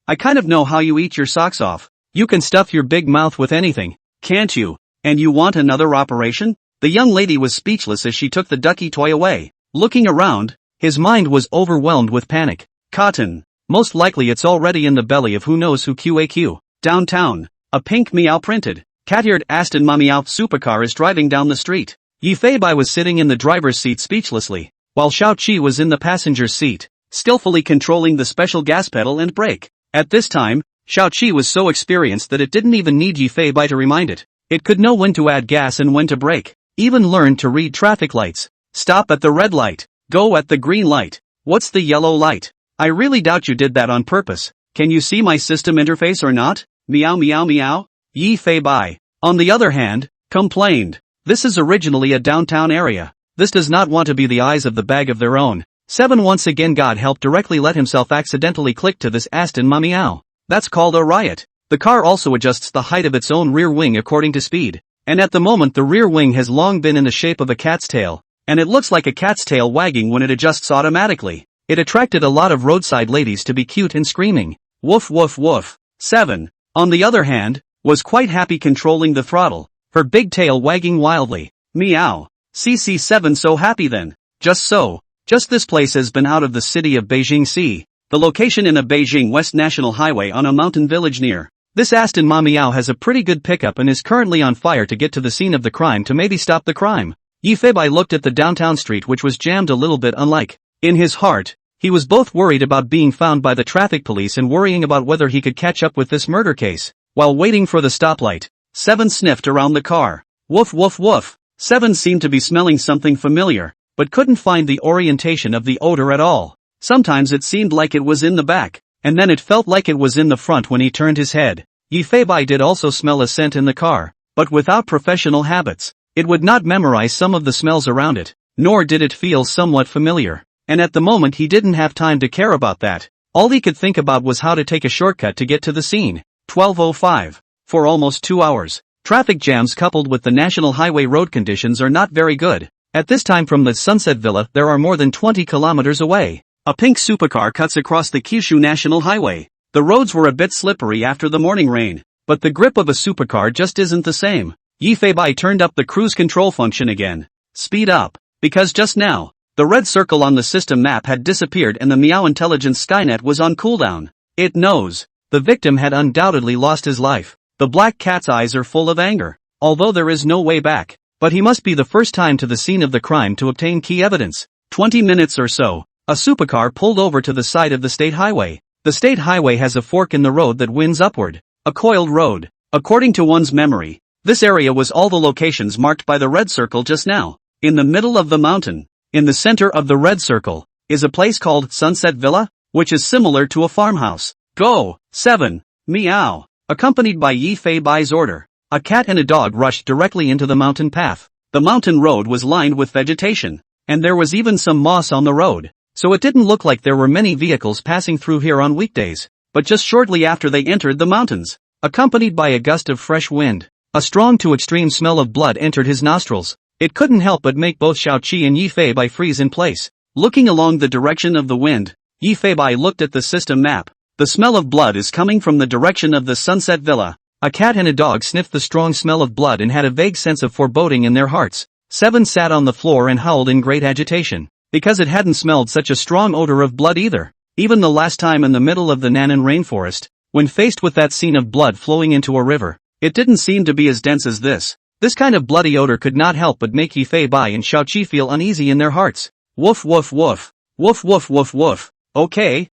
[SPEAKER 1] I kind of know how you eat your socks off. You can stuff your big mouth with anything, can't you? And you want another operation? The young lady was speechless as she took the ducky toy away. Looking around, his mind was overwhelmed with panic. Cotton. Most likely it's already in the belly of who knows who. QAQ. Downtown. A pink meow printed, cat-eared Aston Meow supercar is driving down the street. Yi Fei Bai was sitting in the driver's seat speechlessly, while Xiao Qi was in the passenger's seat, skillfully controlling the special gas pedal and brake. At this time, Xiao Qi was so experienced that it didn't even need Yi Fei Bai to remind it. It could know when to add gas and when to brake, even learned to read traffic lights. Stop at the red light, go at the green light. What's the yellow light? I really doubt you did that on purpose. Can you see my system interface or not? Meow meow meow. Yi Fei Bai, on the other hand, complained. This is originally a downtown area. This does not want to be the eyes of the bag of their own. 7 Once again God help directly let himself accidentally click to this Aston Meow. That's called a riot. The car also adjusts the height of its own rear wing according to speed. And at the moment the rear wing has long been in the shape of a cat's tail, and it looks like a cat's tail wagging when it adjusts automatically. It attracted a lot of roadside ladies to be cute and screaming. Woof woof woof. 7. On the other hand, was quite happy controlling the throttle, her big tail wagging wildly. Meow. CC7 so happy then. Just this place has been out of the city of Beijing Sea. The location in a Beijing West National Highway on a mountain village near. This Aston Meow has a pretty good pickup and is currently on fire to get to the scene of the crime to maybe stop the crime. Yifei looked at the downtown street, which was jammed a little bit unlike. In his heart, he was both worried about being found by the traffic police and worrying about whether he could catch up with this murder case. While waiting for the stoplight, Seven sniffed around the car. Woof woof woof. Seven seemed to be smelling something familiar, but couldn't find the orientation of the odor at all. Sometimes it seemed like it was in the back, and then it felt like it was in the front when he turned his head. Yifei did also smell a scent in the car, but without professional habits, it would not memorize some of the smells around it, nor did it feel somewhat familiar. And at the moment he didn't have time to care about that. All he could think about was how to take a shortcut to get to the scene. 12:05. For almost 2 hours, traffic jams coupled with the national highway road conditions are not very good. At this time from the Sunset Villa there are more than 20 kilometers away. A pink supercar cuts across the Kyushu National Highway. The roads were a bit slippery after the morning rain, but the grip of a supercar just isn't the same. Yifei turned up the cruise control function again. Speed up, because just now, the red circle on the system map had disappeared and the Meow Intelligence Skynet was on cooldown. It knows. The victim had undoubtedly lost his life. The black cat's eyes are full of anger, although there is no way back. But he must be the first time to the scene of the crime to obtain key evidence. 20 minutes or so, a supercar pulled over to the side of the state highway. The state highway has a fork in the road that winds upward. A coiled road. According to one's memory, this area was all the locations marked by the red circle just now. In the middle of the mountain, in the center of the red circle, is a place called Sunset Villa, which is similar to a farmhouse. Go, 7, meow. Accompanied by Yifei's order, a cat and a dog rushed directly into the mountain path. The mountain road was lined with vegetation, and there was even some moss on the road, so it didn't look like there were many vehicles passing through here on weekdays. But just shortly after they entered the mountains, accompanied by a gust of fresh wind, a strong to extreme smell of blood entered his nostrils. It couldn't help but make both Xiaoqi and Yifei freeze in place. Looking along the direction of the wind, Yifei looked at the system map. The smell of blood is coming from the direction of the Sunset Villa. A cat and a dog sniffed the strong smell of blood and had a vague sense of foreboding in their hearts. Seven sat on the floor and howled in great agitation, because it hadn't smelled such a strong odor of blood either. Even the last time in the middle of the Nanan rainforest, when faced with that scene of blood flowing into a river, it didn't seem to be as dense as this. This kind of bloody odor could not help but make Yifei and Xiaoqi feel uneasy in their hearts. Woof woof woof. Woof woof woof woof. Okay.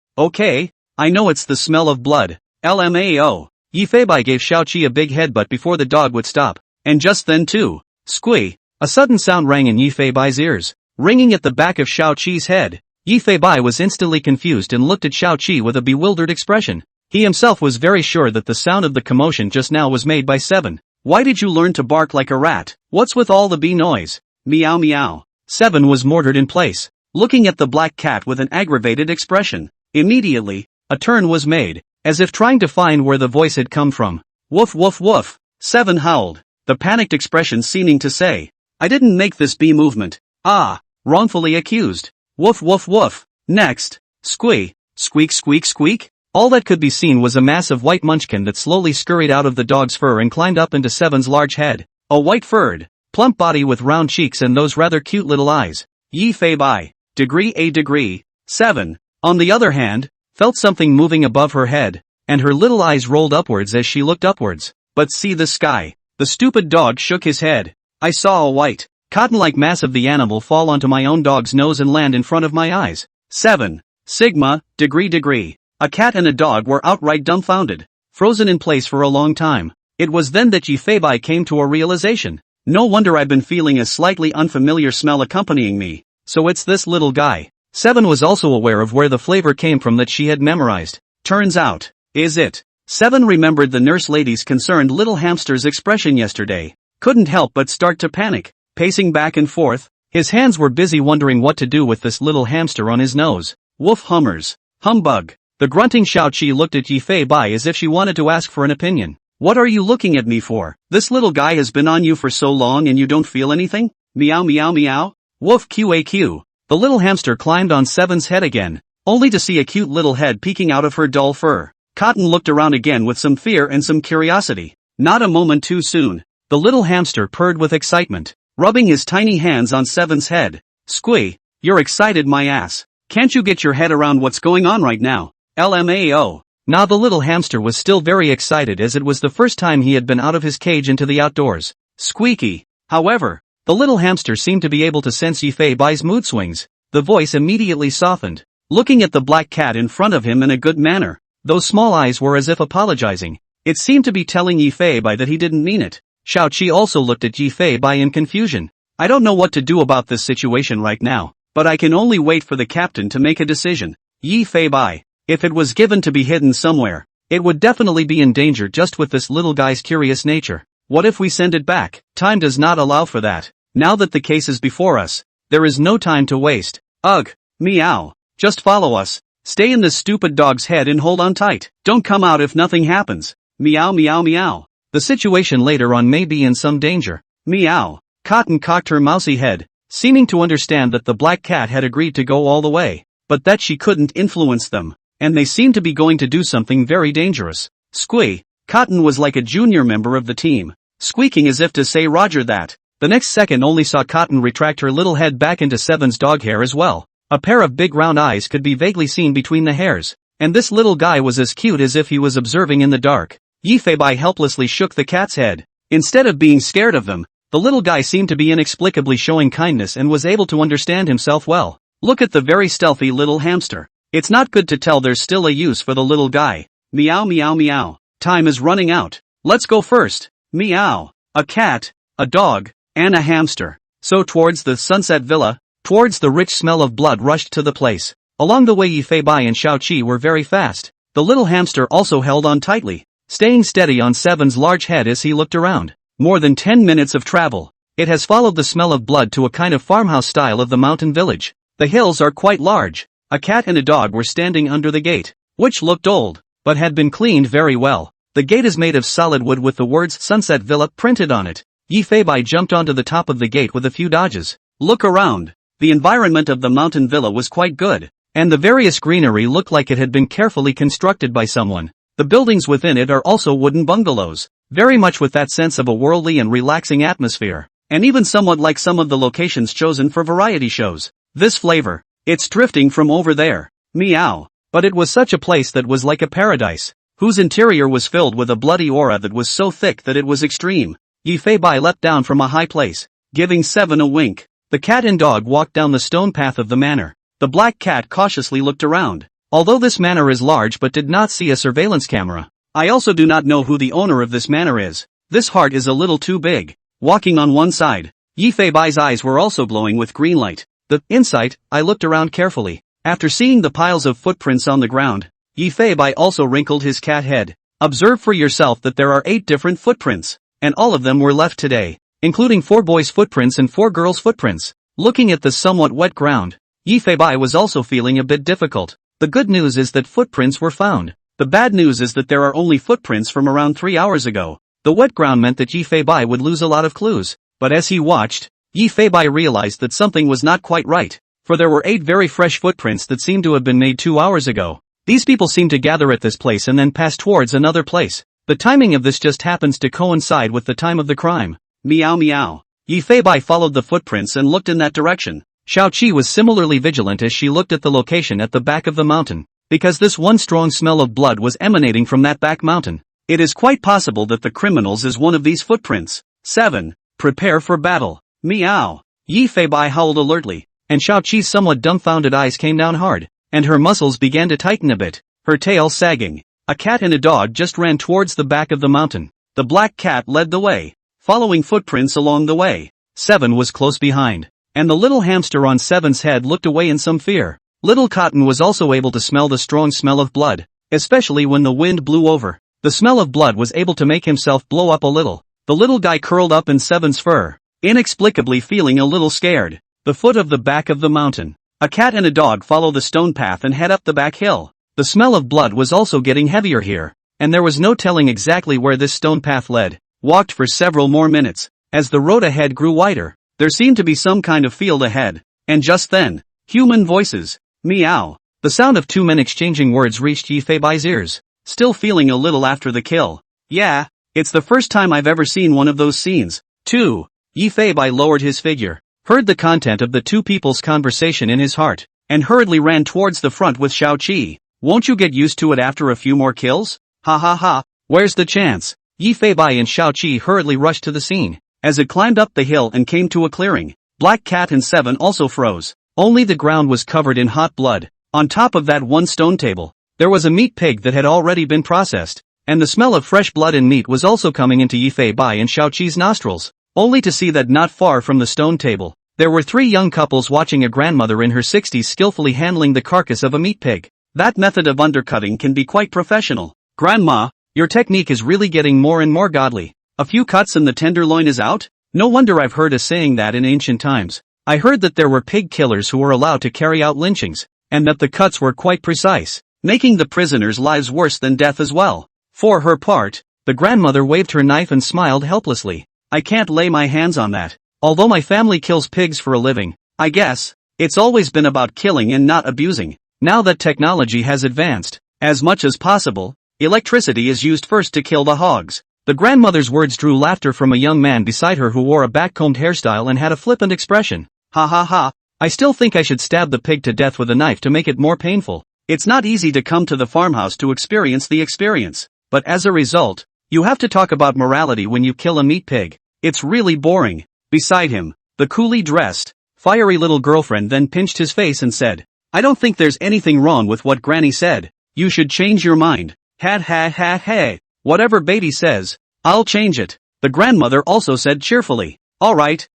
[SPEAKER 1] I know it's the smell of blood. LMAO. Yifei gave Xiaoqi a big headbutt before the dog would stop. And just then too, squee, a sudden sound rang in Yifei's ears, ringing at the back of Xiaoqi's head. Yifei was instantly confused and looked at Xiaoqi with a bewildered expression. He himself was very sure that the sound of the commotion just now was made by Seven. Why did you learn to bark like a rat? What's with all the bee noise? Meow meow. Seven was mortared in place, looking at the black cat with an aggravated expression. Immediately, a turn was made, as if trying to find where the voice had come from. Woof woof woof. Seven howled, the panicked expression seeming to say, I didn't make this bee movement. Ah, wrongfully accused. Woof woof woof. Next, squee, squeak squeak squeak. All that could be seen was a mass of white munchkin that slowly scurried out of the dog's fur and climbed up into Seven's large head. A white-furred, plump body with round cheeks and those rather cute little eyes. Yifei, degree. 7, on the other hand, felt something moving above her head, and her little eyes rolled upwards as she looked upwards. But see the sky. The stupid dog shook his head. I saw a white, cotton-like mass of the animal fall onto my own dog's nose and land in front of my eyes. 7, sigma, degree. A cat and a dog were outright dumbfounded, frozen in place for a long time. It was then that Yifei came to a realization. No wonder I've been feeling a slightly unfamiliar smell accompanying me. So it's this little guy. 7 was also aware of where the flavor came from that she had memorized. Turns out, is it? 7 remembered the nurse lady's concerned little hamster's expression yesterday. Couldn't help but start to panic, pacing back and forth. His hands were busy wondering what to do with this little hamster on his nose. Woof hummers. Humbug. The grunting Xiaoqi looked at Yifei as if she wanted to ask for an opinion. What are you looking at me for? This little guy has been on you for so long and you don't feel anything? Meow meow meow. Woof QAQ. The little hamster climbed on Seven's head again, only to see a cute little head peeking out of her dull fur. Cotton looked around again with some fear and some curiosity. Not a moment too soon. The little hamster purred with excitement, rubbing his tiny hands on Seven's head. Squee, you're excited my ass. Can't you get your head around what's going on right now? LMAO. Now the little hamster was still very excited as it was the first time he had been out of his cage into the outdoors. Squeaky. However, The little hamster seemed to be able to sense Yifei Bai's mood swings. The voice immediately softened, looking at the black cat in front of him in a good manner. Those small eyes were as if apologizing. It seemed to be telling Yifei Bai that he didn't mean it. Xiaoqi also looked at Yifei Bai in confusion. I don't know what to do about this situation right now, but I can only wait for the captain to make a decision. Yifei Bai, if it was given to be hidden somewhere, it would definitely be in danger just with this little guy's curious nature. What if we send it back? Time does not allow for that. Now that the case is before us, there is no time to waste. Ugh, meow. Just follow us. Stay in this stupid dog's head and hold on tight. Don't come out if nothing happens. Meow meow meow. The situation later on may be in some danger. Meow. Cotton cocked her mousy head, seeming to understand that the black cat had agreed to go all the way, but that she couldn't influence them, and they seemed to be going to do something very dangerous. Squee. Cotton was like a junior member of the team, squeaking as if to say Roger that. The next second only saw Cotton retract her little head back into Seven's dog hair as well. A pair of big round eyes could be vaguely seen between the hairs, and this little guy was as cute as if he was observing in the dark. Yifei Bai helplessly shook the cat's head. Instead of being scared of them, the little guy seemed to be inexplicably showing kindness and was able to understand himself well. Look at the very stealthy little hamster. It's not good to tell there's still a use for the little guy. Meow meow meow. Time is running out. Let's go first. Meow. A cat, a dog, and a hamster. So towards the sunset villa, towards the rich smell of blood rushed to the place. Along the way Yifei Bai and Xiaoqi were very fast. The little hamster also held on tightly, staying steady on Seven's large head as he looked around. More than 10 minutes of travel. It has followed the smell of blood to a kind of farmhouse style of the mountain village. The hills are quite large. A cat and a dog were standing under the gate, which looked old, but had been cleaned very well. The gate is made of solid wood with the words Sunset Villa printed on it. Yifei Bai jumped onto the top of the gate with a few dodges. Look around. The environment of the mountain villa was quite good, and the various greenery looked like it had been carefully constructed by someone. The buildings within it are also wooden bungalows, very much with that sense of a worldly and relaxing atmosphere, and even somewhat like some of the locations chosen for variety shows. This flavor, it's drifting from over there. Meow. But it was such a place that was like a paradise, whose interior was filled with a bloody aura that was so thick that it was extreme. Yifei Bai leapt down from a high place, giving Seven a wink. The cat and dog walked down the stone path of the manor. The black cat cautiously looked around. Although this manor is large but did not see a surveillance camera. I also do not know who the owner of this manor is. This heart is a little too big. Walking on one side, Yifei Bai's eyes were also glowing with green light. The insight, I looked around carefully. After seeing the piles of footprints on the ground, Yifei Bai also wrinkled his cat head. Observe for yourself that there are 8 different footprints, and all of them were left today, including 4 boys' footprints and 4 girls' footprints. Looking at the somewhat wet ground, Yifei Bai was also feeling a bit difficult. The good news is that footprints were found. The bad news is that there are only footprints from around 3 hours ago. The wet ground meant that Yifei Bai would lose a lot of clues, but as he watched, Yifei Bai realized that something was not quite right, for there were 8 very fresh footprints that seemed to have been made 2 hours ago. These people seem to gather at this place and then pass towards another place. The timing of this just happens to coincide with the time of the crime. Meow meow. Yifei Bai followed the footprints and looked in that direction. Xiaoqi was similarly vigilant as she looked at the location at the back of the mountain, because this one strong smell of blood was emanating from that back mountain. It is quite possible that the criminals is one of these footprints. 7. Prepare for battle. Meow. Yifei Bai howled alertly, and Xiaoqi's somewhat dumbfounded eyes came down hard, and her muscles began to tighten a bit, her tail sagging. A cat and a dog just ran towards the back of the mountain. The black cat led the way, following footprints along the way. 7 was close behind, and the little hamster on Seven's head looked away in some fear. Little Cotton was also able to smell the strong smell of blood, especially when the wind blew over. The smell of blood was able to make himself blow up a little. The little guy curled up in Seven's fur, inexplicably feeling a little scared. The foot of the back of the mountain. A cat and a dog follow the stone path and head up the back hill. The smell of blood was also getting heavier here, and there was no telling exactly where this stone path led. Walked for several more minutes. As the road ahead grew wider, there seemed to be some kind of field ahead, and just then, human voices. Meow. The sound of 2 men exchanging words reached Yifei Bai's ears. Still feeling a little after the kill. Yeah, it's the first time I've ever seen one of those scenes. 2. Yifei Bai lowered his figure, heard the content of the 2 people's conversation in his heart, and hurriedly ran towards the front with Xiaoqi. Won't you get used to it after a few more kills? Ha ha ha, where's the chance? Yifei Bai and Xiaoqi hurriedly rushed to the scene. As it climbed up the hill and came to a clearing, Black Cat and 7 also froze. Only the ground was covered in hot blood. On top of that one stone table, there was a meat pig that had already been processed, and the smell of fresh blood and meat was also coming into Yifei Bai and Xiaoqi's nostrils, only to see that not far from the stone table, there were 3 young couples watching a grandmother in her 60s skillfully handling the carcass of a meat pig. That method of undercutting can be quite professional. Grandma, your technique is really getting more and more godly. A few cuts and the tenderloin is out? No wonder I've heard a saying that in ancient times. I heard that there were pig killers who were allowed to carry out lynchings, and that the cuts were quite precise, making the prisoners' lives worse than death as well. For her part, the grandmother waved her knife and smiled helplessly. I can't lay my hands on that. Although my family kills pigs for a living, I guess, it's always been about killing and not abusing. Now that technology has advanced, as much as possible, electricity is used first to kill the hogs. The grandmother's words drew laughter from a young man beside her who wore a back-combed hairstyle and had a flippant expression. Ha ha ha, I still think I should stab the pig to death with a knife to make it more painful. It's not easy to come to the farmhouse to experience the experience, but as a result, you have to talk about morality when you kill a meat pig. It's really boring. Beside him, the coolly dressed, fiery little girlfriend then pinched his face and said, I don't think there's anything wrong with what Granny said. You should change your mind. Ha ha ha ha. Whatever Beatty says, I'll change it. The grandmother also said cheerfully, alright,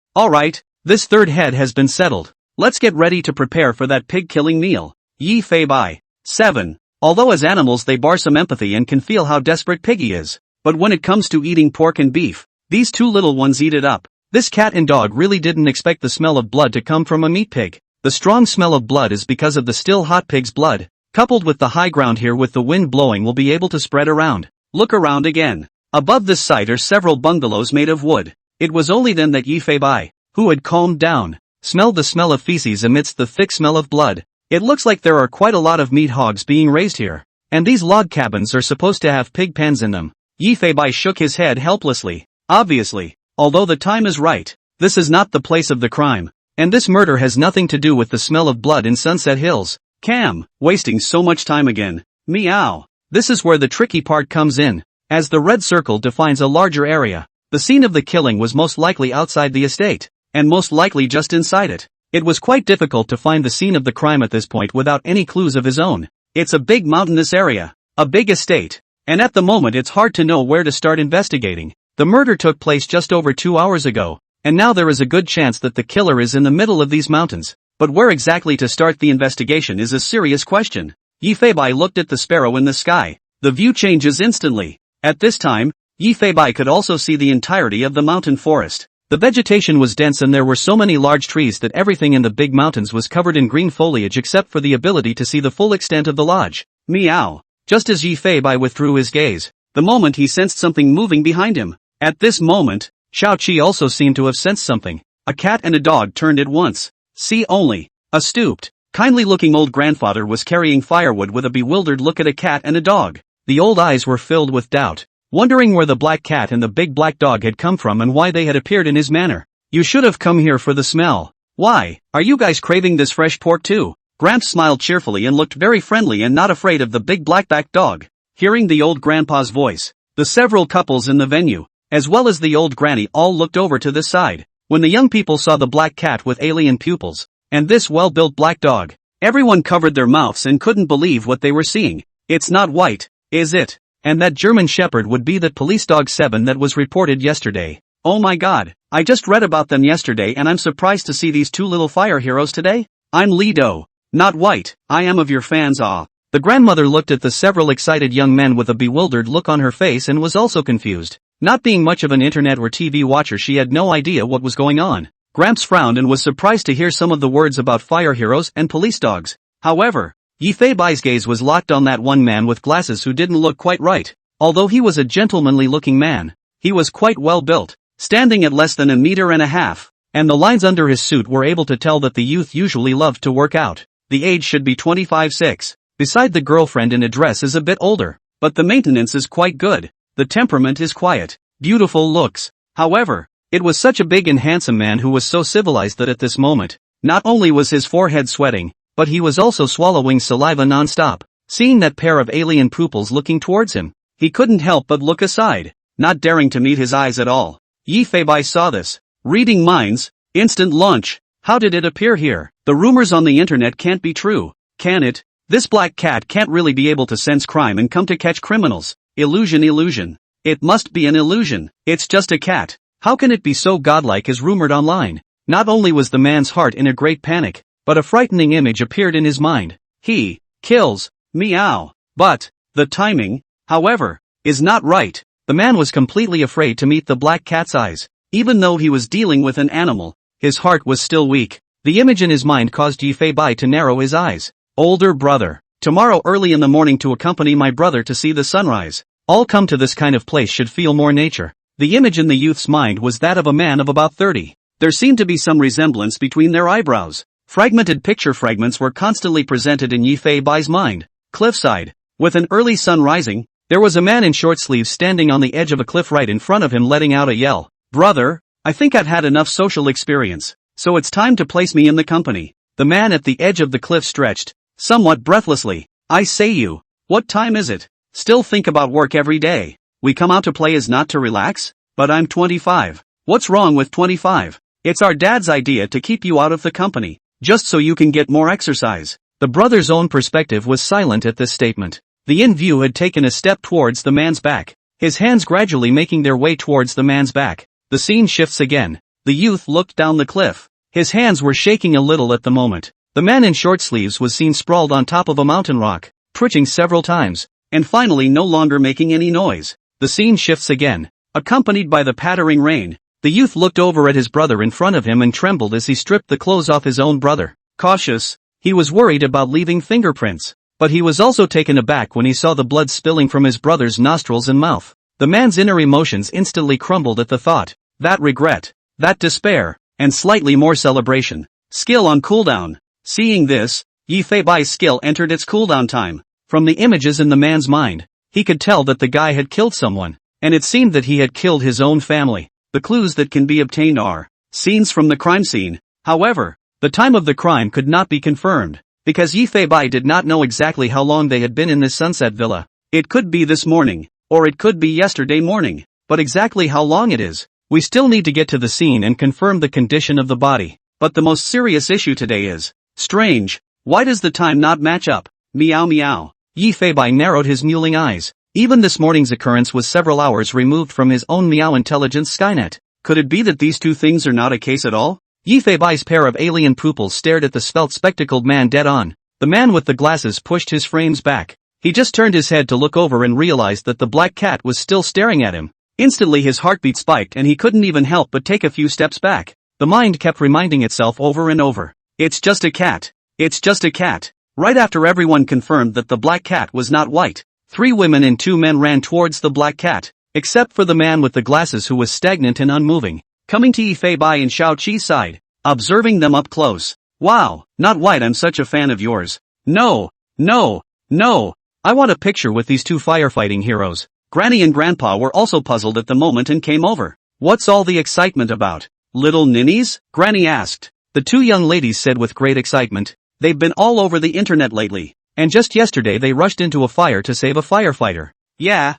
[SPEAKER 1] this third head has been settled. Let's get ready to prepare for that pig-killing meal. Yifei Bai. 7. Although as animals they bar some empathy and can feel how desperate Piggy is, but when it comes to eating pork and beef, these 2 little ones eat it up. This cat and dog really didn't expect the smell of blood to come from a meat pig. The strong smell of blood is because of the still hot pig's blood, coupled with the high ground here with the wind blowing will be able to spread around. Look around again. Above this site are several bungalows made of wood. It was only then that Yifei Bai, who had calmed down, smelled the smell of feces amidst the thick smell of blood. It looks like there are quite a lot of meat hogs being raised here, and these log cabins are supposed to have pig pens in them. Yifei Bai shook his head helplessly. Obviously, although the time is right, this is not the place of the crime, and this murder has nothing to do with the smell of blood in Sunset Hills. Cam, wasting so much time again. Meow. This is where the tricky part comes in, as the red circle defines a larger area. The scene of the killing was most likely outside the estate, and most likely just inside it. It was quite difficult to find the scene of the crime at this point without any clues of his own. It's a big mountainous area, a big estate, and at the moment it's hard to know where to start investigating. The murder took place just over 2 hours ago, and now there is a good chance that the killer is in the middle of these mountains. But where exactly to start the investigation is a serious question. Yifei Bai looked at the sparrow in the sky. The view changes instantly. At this time, Yifei Bai could also see the entirety of the mountain forest. The vegetation was dense and there were so many large trees that everything in the big mountains was covered in green foliage except for the ability to see the full extent of the lodge. Meow. Just as Yifei Bai withdrew his gaze, the moment he sensed something moving behind him. At this moment, Xiaoqi also seemed to have sensed something. A cat and a dog turned at once. See only. A stooped, kindly-looking old grandfather was carrying firewood with a bewildered look at a cat and a dog. The old eyes were filled with doubt, wondering where the black cat and the big black dog had come from and why they had appeared in his manor. You should have come here for the smell. Why, are you guys craving this fresh pork too? Gramps smiled cheerfully and looked very friendly and not afraid of the big black-backed dog. Hearing the old grandpa's voice, the several couples in the venue, as well as the old granny all looked over to this side. When the young people saw the black cat with alien pupils, and this well-built black dog, everyone covered their mouths and couldn't believe what they were seeing. It's not white, is it? And that German Shepherd would be that police dog 7 that was reported yesterday. Oh my god, I just read about them yesterday and I'm surprised to see these 2 little fire heroes today. I'm Lido. Not white, I am of your fans. Ah. The grandmother looked at the several excited young men with a bewildered look on her face and was also confused. Not being much of an internet or TV watcher, she had no idea what was going on. Gramps frowned and was surprised to hear some of the words about fire heroes and police dogs. However, Yifei Bai's gaze was locked on that one man with glasses who didn't look quite right. Although he was a gentlemanly looking man, he was quite well built, standing at less than 1.5 meters, and the lines under his suit were able to tell that the youth usually loved to work out. The age should be 25-6. Beside the girlfriend in a dress is a bit older, but the maintenance is quite good. The temperament is quiet, beautiful looks. However, it was such a big and handsome man who was so civilized that at this moment, not only was his forehead sweating, but he was also swallowing saliva non-stop. Seeing that pair of alien pupils looking towards him, he couldn't help but look aside, not daring to meet his eyes at all. Yi Feibai saw this. Reading minds, instant launch. How did it appear here? The rumors on the internet can't be true, can it? This black cat can't really be able to sense crime and come to catch criminals. Illusion. It must be an illusion. It's just a cat. How can it be so godlike as rumored online? Not only was the man's heart in a great panic, but a frightening image appeared in his mind. He kills meow. But the timing, however, is not right. The man was completely afraid to meet the black cat's eyes. Even though he was dealing with an animal, his heart was still weak. The image in his mind caused Yi Feibai to narrow his eyes. Older brother. Tomorrow early in the morning to accompany my brother to see the sunrise. All come to this kind of place should feel more nature. The image in the youth's mind was that of a man of about 30. There seemed to be some resemblance between their eyebrows. Fragmented picture fragments were constantly presented in Yi Feibai's mind. Cliffside. With an early sun rising, there was a man in short sleeves standing on the edge of a cliff right in front of him letting out a yell. Brother, I think I've had enough social experience, so it's time to place me in the company. The man at the edge of the cliff stretched, somewhat breathlessly. I say you, what time is it? Still think about work every day. We come out to play is not to relax? But I'm 25. What's wrong with 25? It's our dad's idea to keep you out of the company, just so you can get more exercise. The brother's own perspective was silent at this statement. The in-view had taken a step towards the man's back, his hands gradually making their way towards the man's back. The scene shifts again. The youth looked down the cliff. His hands were shaking a little at the moment. The man in short sleeves was seen sprawled on top of a mountain rock, twitching several times, and finally no longer making any noise. The scene shifts again. Accompanied by the pattering rain, the youth looked over at his brother in front of him and trembled as he stripped the clothes off his own brother. Cautious, he was worried about leaving fingerprints, but he was also taken aback when he saw the blood spilling from his brother's nostrils and mouth. The man's inner emotions instantly crumbled at the thought. That regret, that despair, and slightly more celebration. Skill on cooldown. Seeing this, Yi Feibai's skill entered its cooldown time. From the images in the man's mind, he could tell that the guy had killed someone, and it seemed that he had killed his own family. The clues that can be obtained are scenes from the crime scene. However, the time of the crime could not be confirmed, because Yi Feibai did not know exactly how long they had been in this sunset villa. It could be this morning, or it could be yesterday morning, but exactly how long it is, we still need to get to the scene and confirm the condition of the body. But the most serious issue today is strange. Why does the time not match up? Meow meow. Yi Feibai narrowed his mewling eyes. Even this morning's occurrence was several hours removed from his own meow intelligence Skynet. Could it be that these two things are not a case at all? Yi Feibai's pair of alien pupils stared at the svelte spectacled man dead on. The man with the glasses pushed his frames back. He just turned his head to look over and realized that the black cat was still staring at him. Instantly his heartbeat spiked and he couldn't even help but take a few steps back. The mind kept reminding itself over and over. It's just a cat. It's just a cat. Right after everyone confirmed that the black cat was not white, 3 women and 2 men ran towards the black cat, except for the man with the glasses who was stagnant and unmoving, coming to Yi Feibai and Shao Qi's side, observing them up close. Wow, not white, I'm such a fan of yours. No, no, no. I want a picture with these 2 firefighting heroes. Granny and Grandpa were also puzzled at the moment and came over. What's all the excitement about? Little ninnies? Granny asked. The 2 young ladies said with great excitement. They've been all over the internet lately, and just yesterday they rushed into a fire to save a firefighter. Yeah.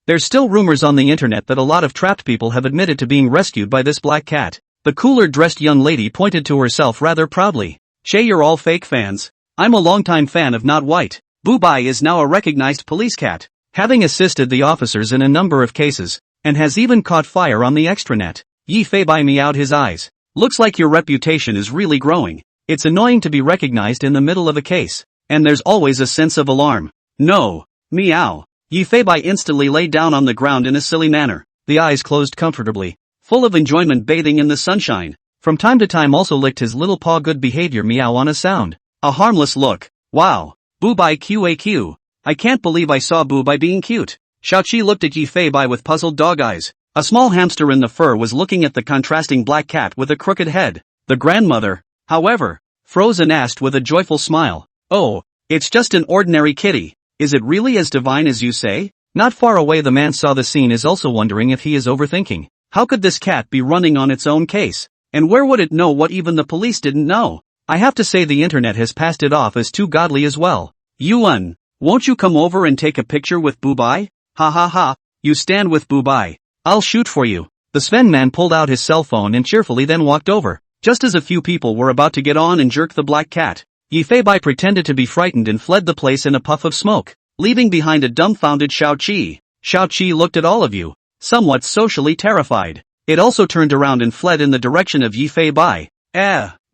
[SPEAKER 1] There's still rumors on the internet that a lot of trapped people have admitted to being rescued by this black cat. The cooler-dressed young lady pointed to herself rather proudly. Che, you're all fake fans. I'm a longtime fan of Not White. Bubai is now a recognized police cat, having assisted the officers in a number of cases, and has even caught fire on the extranet. Yi Feibai meowed his eyes. Looks like your reputation is really growing. It's annoying to be recognized in the middle of a case, and there's always a sense of alarm. No. Meow. Yi Feibai instantly lay down on the ground in a silly manner, the eyes closed comfortably, full of enjoyment bathing in the sunshine. From time to time also licked his little paw. Good behavior. Meow on a sound. A harmless look. Wow. Bubai QAQ. I can't believe I saw Bubai being cute. Shao Qi looked at Yi Feibai with puzzled dog eyes. A small hamster in the fur was looking at the contrasting black cat with a crooked head. The grandmother, however, froze and asked with a joyful smile. Oh, it's just an ordinary kitty. Is it really as divine as you say? Not far away the man saw the scene is also wondering if he is overthinking. How could this cat be running on its own case? And where would it know what even the police didn't know? I have to say the internet has passed it off as too godly as well. Yuan, won't you come over and take a picture with Bubai? Ha ha ha, you stand with Bubai. I'll shoot for you. The Sven man pulled out his cell phone and cheerfully then walked over. Just as a few people were about to get on and jerk the black cat, Yifei pretended to be frightened and fled the place in a puff of smoke, leaving behind a dumbfounded Xiao Qi. Xiao Qi looked at all of you, somewhat socially terrified. It also turned around and fled in the direction of Yifei.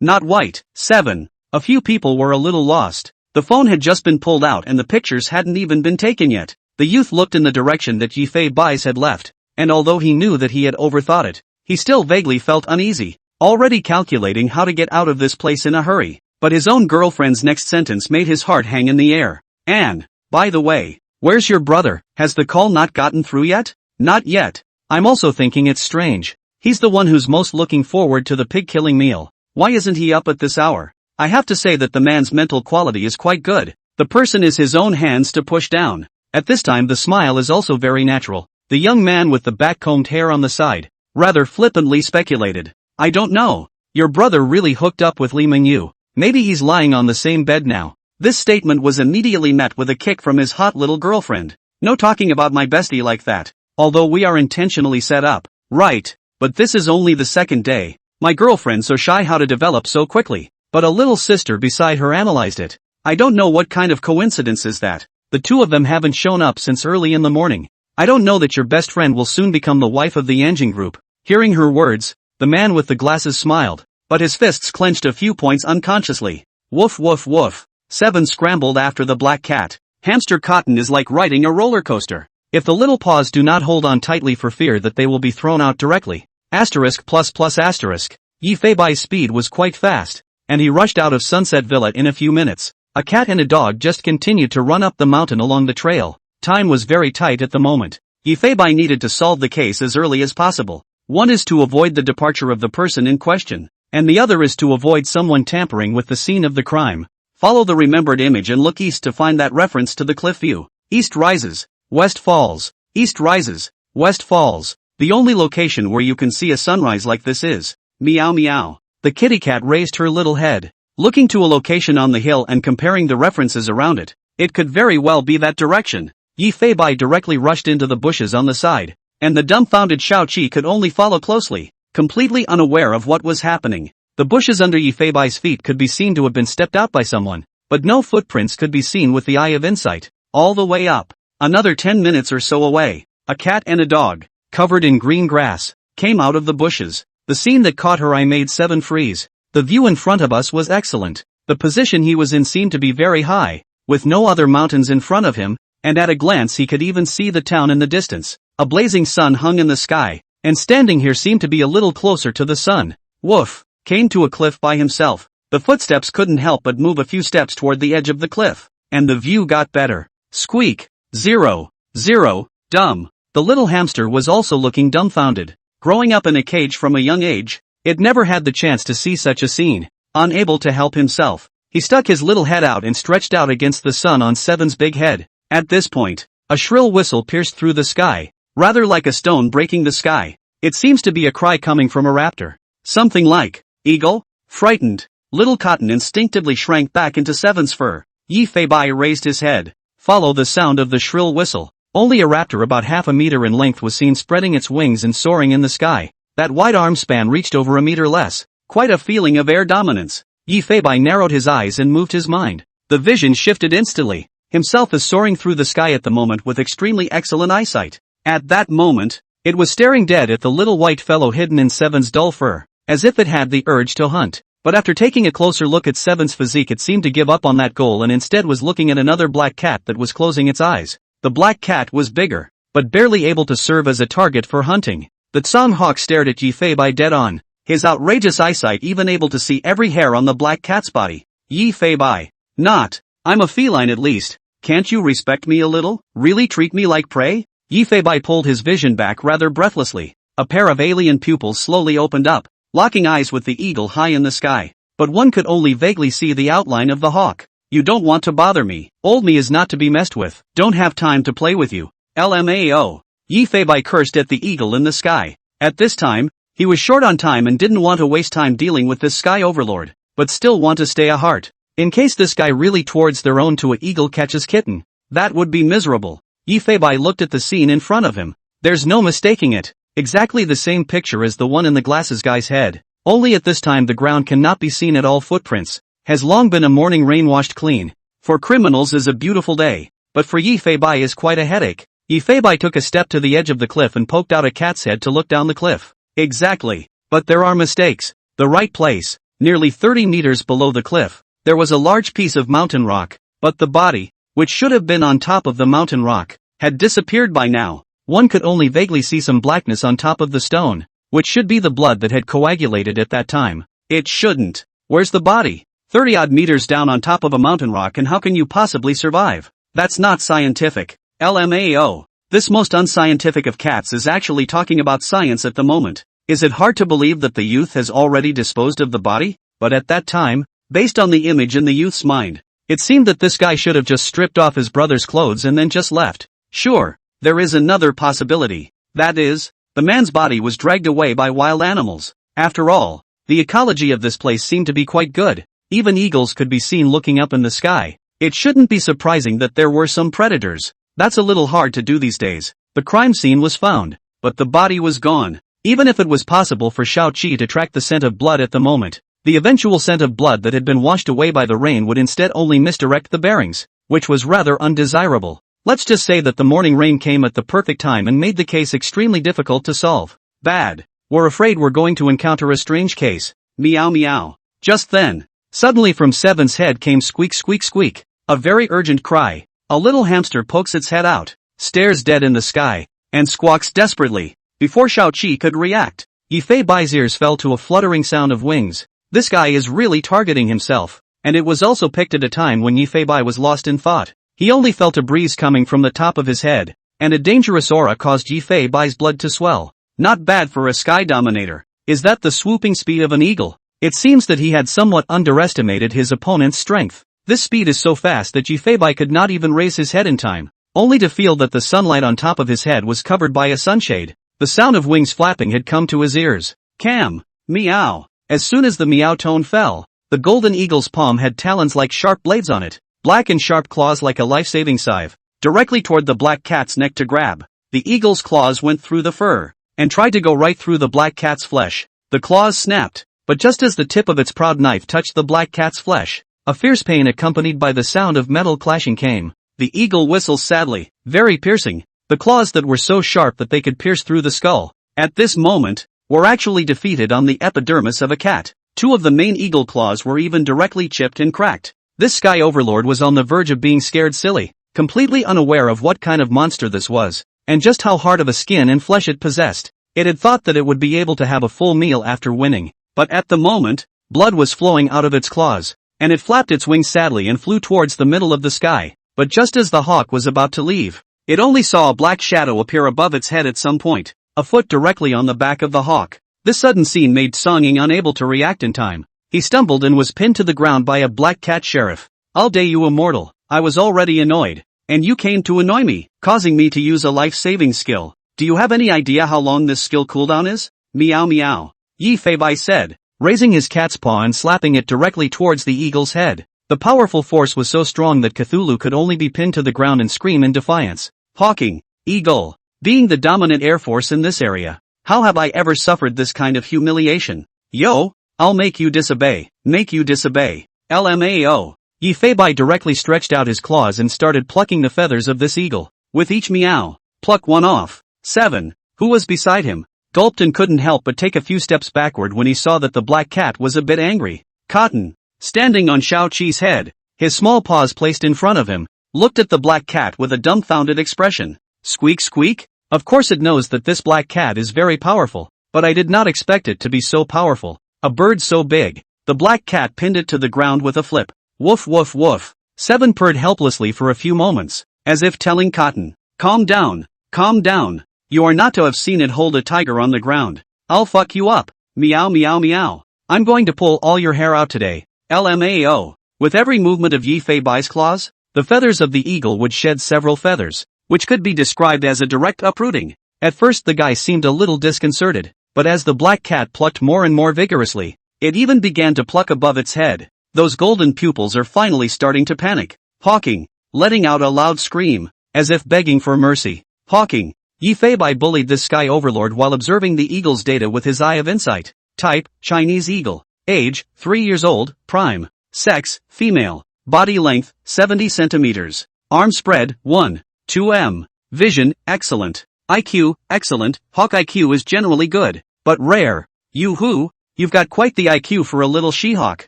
[SPEAKER 1] Not white. 7. A few people were a little lost. The phone had just been pulled out and the pictures hadn't even been taken yet. The youth looked in the direction that Yifei had left, and although he knew that he had overthought it, he still vaguely felt uneasy, already calculating how to get out of this place in a hurry. But his own girlfriend's next sentence made his heart hang in the air. "And, by the way, where's your brother? Has the call not gotten through yet?" "Not yet. I'm also thinking it's strange. He's the one who's most looking forward to the pig-killing meal. Why isn't he up at this hour?" I have to say that the man's mental quality is quite good. The person is his own hands to push down. At this time the smile is also very natural. The young man with the back-combed hair on the side, rather flippantly speculated. "I don't know. Your brother really hooked up with Li Mingyu. Maybe he's lying on the same bed now." This statement was immediately met with a kick from his hot little girlfriend. "No talking about my bestie like that. Although we are intentionally set up, right? But this is only the second day. My girlfriend's so shy how to develop so quickly." But a little sister beside her analyzed it. "I don't know what kind of coincidence is that. The two of them haven't shown up since early in the morning. I don't know that your best friend will soon become the wife of the Yanjing group." Hearing her words, the man with the glasses smiled, but his fists clenched a few points unconsciously. Woof woof woof. 7 scrambled after the black cat. Hamster cotton is like riding a roller coaster. If the little paws do not hold on tightly for fear that they will be thrown out directly. Asterisk plus plus asterisk. Yifei's speed was quite fast, and he rushed out of Sunset Villa in a few minutes. A cat and a dog just continued to run up the mountain along the trail. Time was very tight at the moment. Yifei needed to solve the case as early as possible. One is to avoid the departure of the person in question, and the other is to avoid someone tampering with the scene of the crime. Follow the remembered image and look east to find that reference to the cliff view. East rises, west falls. East rises, west falls. The only location where you can see a sunrise like this is, meow meow. The kitty cat raised her little head, looking to a location on the hill and comparing the references around it. It could very well be that direction. Yifei directly rushed into the bushes on the side, and the dumbfounded Xiao Qi could only follow closely, completely unaware of what was happening. The bushes under Yifei's feet could be seen to have been stepped out by someone, but no footprints could be seen with the eye of insight. All the way up, another 10 minutes or so away, a cat and a dog, covered in green grass, came out of the bushes. The scene that caught her eye made 7 freeze. The view in front of us was excellent. The position he was in seemed to be very high, with no other mountains in front of him, and at a glance he could even see the town in the distance. A blazing sun hung in the sky, and standing here seemed to be a little closer to the sun. Woof, came to a cliff by himself. The footsteps couldn't help but move a few steps toward the edge of the cliff, and the view got better. Squeak, 0, 0, dumb. The little hamster was also looking dumbfounded. Growing up in a cage from a young age, it never had the chance to see such a scene. Unable to help himself, he stuck his little head out and stretched out against the sun on 7's big head. At this point, a shrill whistle pierced through the sky, rather like a stone breaking the sky. It seems to be a cry coming from a raptor. Something like, eagle? Frightened, little Cotton instinctively shrank back into 7's fur. Yifei raised his head. Follow the sound of the shrill whistle. Only a raptor about half a meter in length was seen spreading its wings and soaring in the sky. That wide arm span reached over a meter less. Quite a feeling of air dominance. Yifei narrowed his eyes and moved his mind. The vision shifted instantly. Himself is soaring through the sky at the moment with extremely excellent eyesight. At that moment, it was staring dead at the little white fellow hidden in 7's dull fur, as if it had the urge to hunt. But after taking a closer look at 7's physique, it seemed to give up on that goal and instead was looking at another black cat that was closing its eyes. The black cat was bigger, but barely able to serve as a target for hunting. The Tsang hawk stared at Yifei dead on, his outrageous eyesight even able to see every hair on the black cat's body. Yifei, not. I'm a feline at least. Can't you respect me a little? Really treat me like prey? Yifei pulled his vision back rather breathlessly. A pair of alien pupils slowly opened up, locking eyes with the eagle high in the sky. But one could only vaguely see the outline of the hawk. You don't want to bother me. Old me is not to be messed with. Don't have time to play with you. LMAO. Yifei cursed at the eagle in the sky. At this time, he was short on time and didn't want to waste time dealing with this sky overlord, but still want to stay a heart. In case this guy really towards their own to a eagle catches kitten. That would be miserable. Yifei looked at the scene in front of him. There's no mistaking it. Exactly the same picture as the one in the glasses guy's head. Only at this time the ground cannot be seen at all. Footprints. Has long been a morning rain washed clean. For criminals is a beautiful day. But for Yi Fei Bai is quite a headache. Yi Fei Bai took a step to the edge of the cliff and poked out a cat's head to look down the cliff. Exactly. But there are mistakes. The right place. Nearly 30 meters below the cliff, there was a large piece of mountain rock. But the body, which should have been on top of the mountain rock, had disappeared by now. One could only vaguely see some blackness on top of the stone, which should be the blood that had coagulated at that time. It shouldn't. Where's the body? 30-odd meters down on top of a mountain rock, and how can you possibly survive? That's not scientific. LMAO. This most unscientific of cats is actually talking about science at the moment. Is it hard to believe that the youth has already disposed of the body? But at that time, based on the image in the youth's mind, it seemed that this guy should have just stripped off his brother's clothes and then just left. Sure, there is another possibility. That is, the man's body was dragged away by wild animals. After all, the ecology of this place seemed to be quite good. Even eagles could be seen looking up in the sky. It shouldn't be surprising that there were some predators. That's a little hard to do these days. The crime scene was found, but the body was gone. Even if it was possible for Shao Chi to track the scent of blood at the moment, the eventual scent of blood that had been washed away by the rain would instead only misdirect the bearings, which was rather undesirable. Let's just say that the morning rain came at the perfect time and made the case extremely difficult to solve. Bad. We're afraid we're going to encounter a strange case. Meow meow. Just then, suddenly from Seven's head came squeak squeak squeak. A very urgent cry. A little hamster pokes its head out, stares dead in the sky, and squawks desperately. Before Shao Chi could react, Yi Fei Bai's ears fell to a fluttering sound of wings. This guy is really targeting himself, and it was also picked at a time when Yi Fei Bai was lost in thought. He only felt a breeze coming from the top of his head, and a dangerous aura caused Yi Fei Bai's blood to swell. Not bad for a sky dominator. Is that the swooping speed of an eagle? It seems that he had somewhat underestimated his opponent's strength. This speed is so fast that Yi Fei Bai could not even raise his head in time, only to feel that the sunlight on top of his head was covered by a sunshade. The sound of wings flapping had come to his ears. Cam. Meow. As soon as the meow tone fell, the golden eagle's palm had talons like sharp blades on it, black and sharp claws like a life-saving scythe, directly toward the black cat's neck to grab. The eagle's claws went through the fur, and tried to go right through the black cat's flesh. The claws snapped, but just as the tip of its proud knife touched the black cat's flesh, a fierce pain accompanied by the sound of metal clashing came. The eagle whistles sadly, very piercing. The claws that were so sharp that they could pierce through the skull, at this moment, were actually defeated on the epidermis of a cat. Two of the main eagle claws were even directly chipped and cracked. This sky overlord was on the verge of being scared silly, completely unaware of what kind of monster this was, and just how hard of a skin and flesh it possessed. It had thought that it would be able to have a full meal after winning, but at the moment, blood was flowing out of its claws, and it flapped its wings sadly and flew towards the middle of the sky. But just as the hawk was about to leave, it only saw a black shadow appear above its head at some point, a foot directly on the back of the hawk. This sudden scene made Song Ying unable to react in time. He stumbled and was pinned to the ground by a black cat sheriff. All day you immortal, I was already annoyed, and you came to annoy me, causing me to use a life-saving skill. Do you have any idea how long this skill cooldown is? Meow meow. Yi Fei Bai said, raising his cat's paw and slapping it directly towards the eagle's head. The powerful force was so strong that Cthulhu could only be pinned to the ground and scream in defiance. Hawking, eagle, being the dominant air force in this area. How have I ever suffered this kind of humiliation? Yo, I'll make you disobey, LMAO. Yi Fei Bai directly stretched out his claws and started plucking the feathers of this eagle. With each meow, pluck one off. 7, who was beside him, gulped and couldn't help but take a few steps backward when he saw that the black cat was a bit angry. Cotton, standing on Shao Chi's head, his small paws placed in front of him, looked at the black cat with a dumbfounded expression. Squeak squeak? Of course it knows that this black cat is very powerful, but I did not expect it to be so powerful. A bird so big. The black cat pinned it to the ground with a flip. Woof woof woof. 7 purred helplessly for a few moments, as if telling Cotton, calm down, calm down. You are not to have seen it hold a tiger on the ground. I'll fuck you up. Meow meow meow. I'm going to pull all your hair out today. LMAO. With every movement of Yi Fei Bai's claws, the feathers of the eagle would shed several feathers, which could be described as a direct uprooting. At first the guy seemed a little disconcerted, but as the black cat plucked more and more vigorously, it even began to pluck above its head. Those golden pupils are finally starting to panic. Hawking, letting out a loud scream, as if begging for mercy. Hawking, Yi Fei bullied this sky overlord while observing the eagle's data with his eye of insight. Type, Chinese eagle. Age, 3 years old, prime. Sex, female. Body length, 70 centimeters. Arm spread, 1. 2 m. Vision, excellent. IQ, excellent. Hawk IQ is generally good, but rare. Yoo-hoo, you've got quite the IQ for a little she-hawk.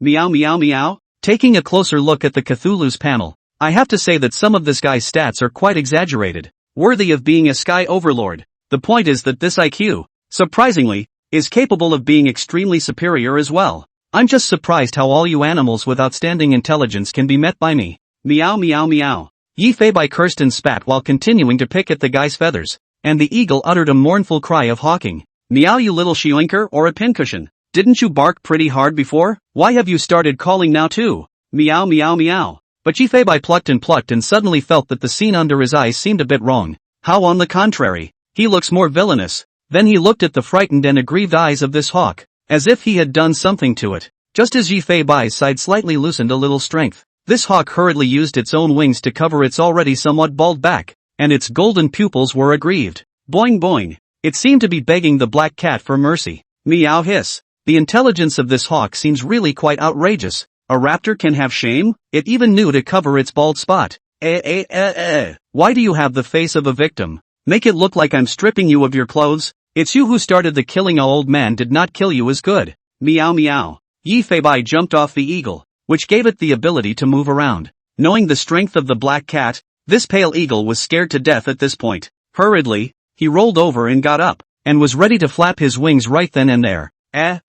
[SPEAKER 1] Meow meow meow. Taking a closer look at the Cthulhu's panel, I have to say that some of this guy's stats are quite exaggerated, worthy of being a sky overlord. The point is that this IQ, surprisingly, is capable of being extremely superior as well. I'm just surprised how all you animals with outstanding intelligence can be met by me. Meow meow meow. Yi Fei cursed and spat while continuing to pick at the guy's feathers, and the eagle uttered a mournful cry of hawking. Meow you little she-oinker or a pincushion. Didn't you bark pretty hard before? Why have you started calling now too? Meow meow meow. But Yi Fei plucked and suddenly felt that the scene under his eyes seemed a bit wrong. How on the contrary, he looks more villainous. Then he looked at the frightened and aggrieved eyes of this hawk, as if he had done something to it. Just as Yi Fei's side slightly loosened a little strength, this hawk hurriedly used its own wings to cover its already somewhat bald back, and its golden pupils were aggrieved. Boing boing. It seemed to be begging the black cat for mercy. Meow hiss. The intelligence of this hawk seems really quite outrageous. A raptor can have shame? It even knew to cover its bald spot. Why do you have the face of a victim? Make it look like I'm stripping you of your clothes? It's you who started the killing. Our old man did not kill you is good. Meow meow. Yi Fei jumped off the eagle, which gave it the ability to move around. Knowing the strength of the black cat, this pale eagle was scared to death at this point. Hurriedly, he rolled over and got up, and was ready to flap his wings right then and there.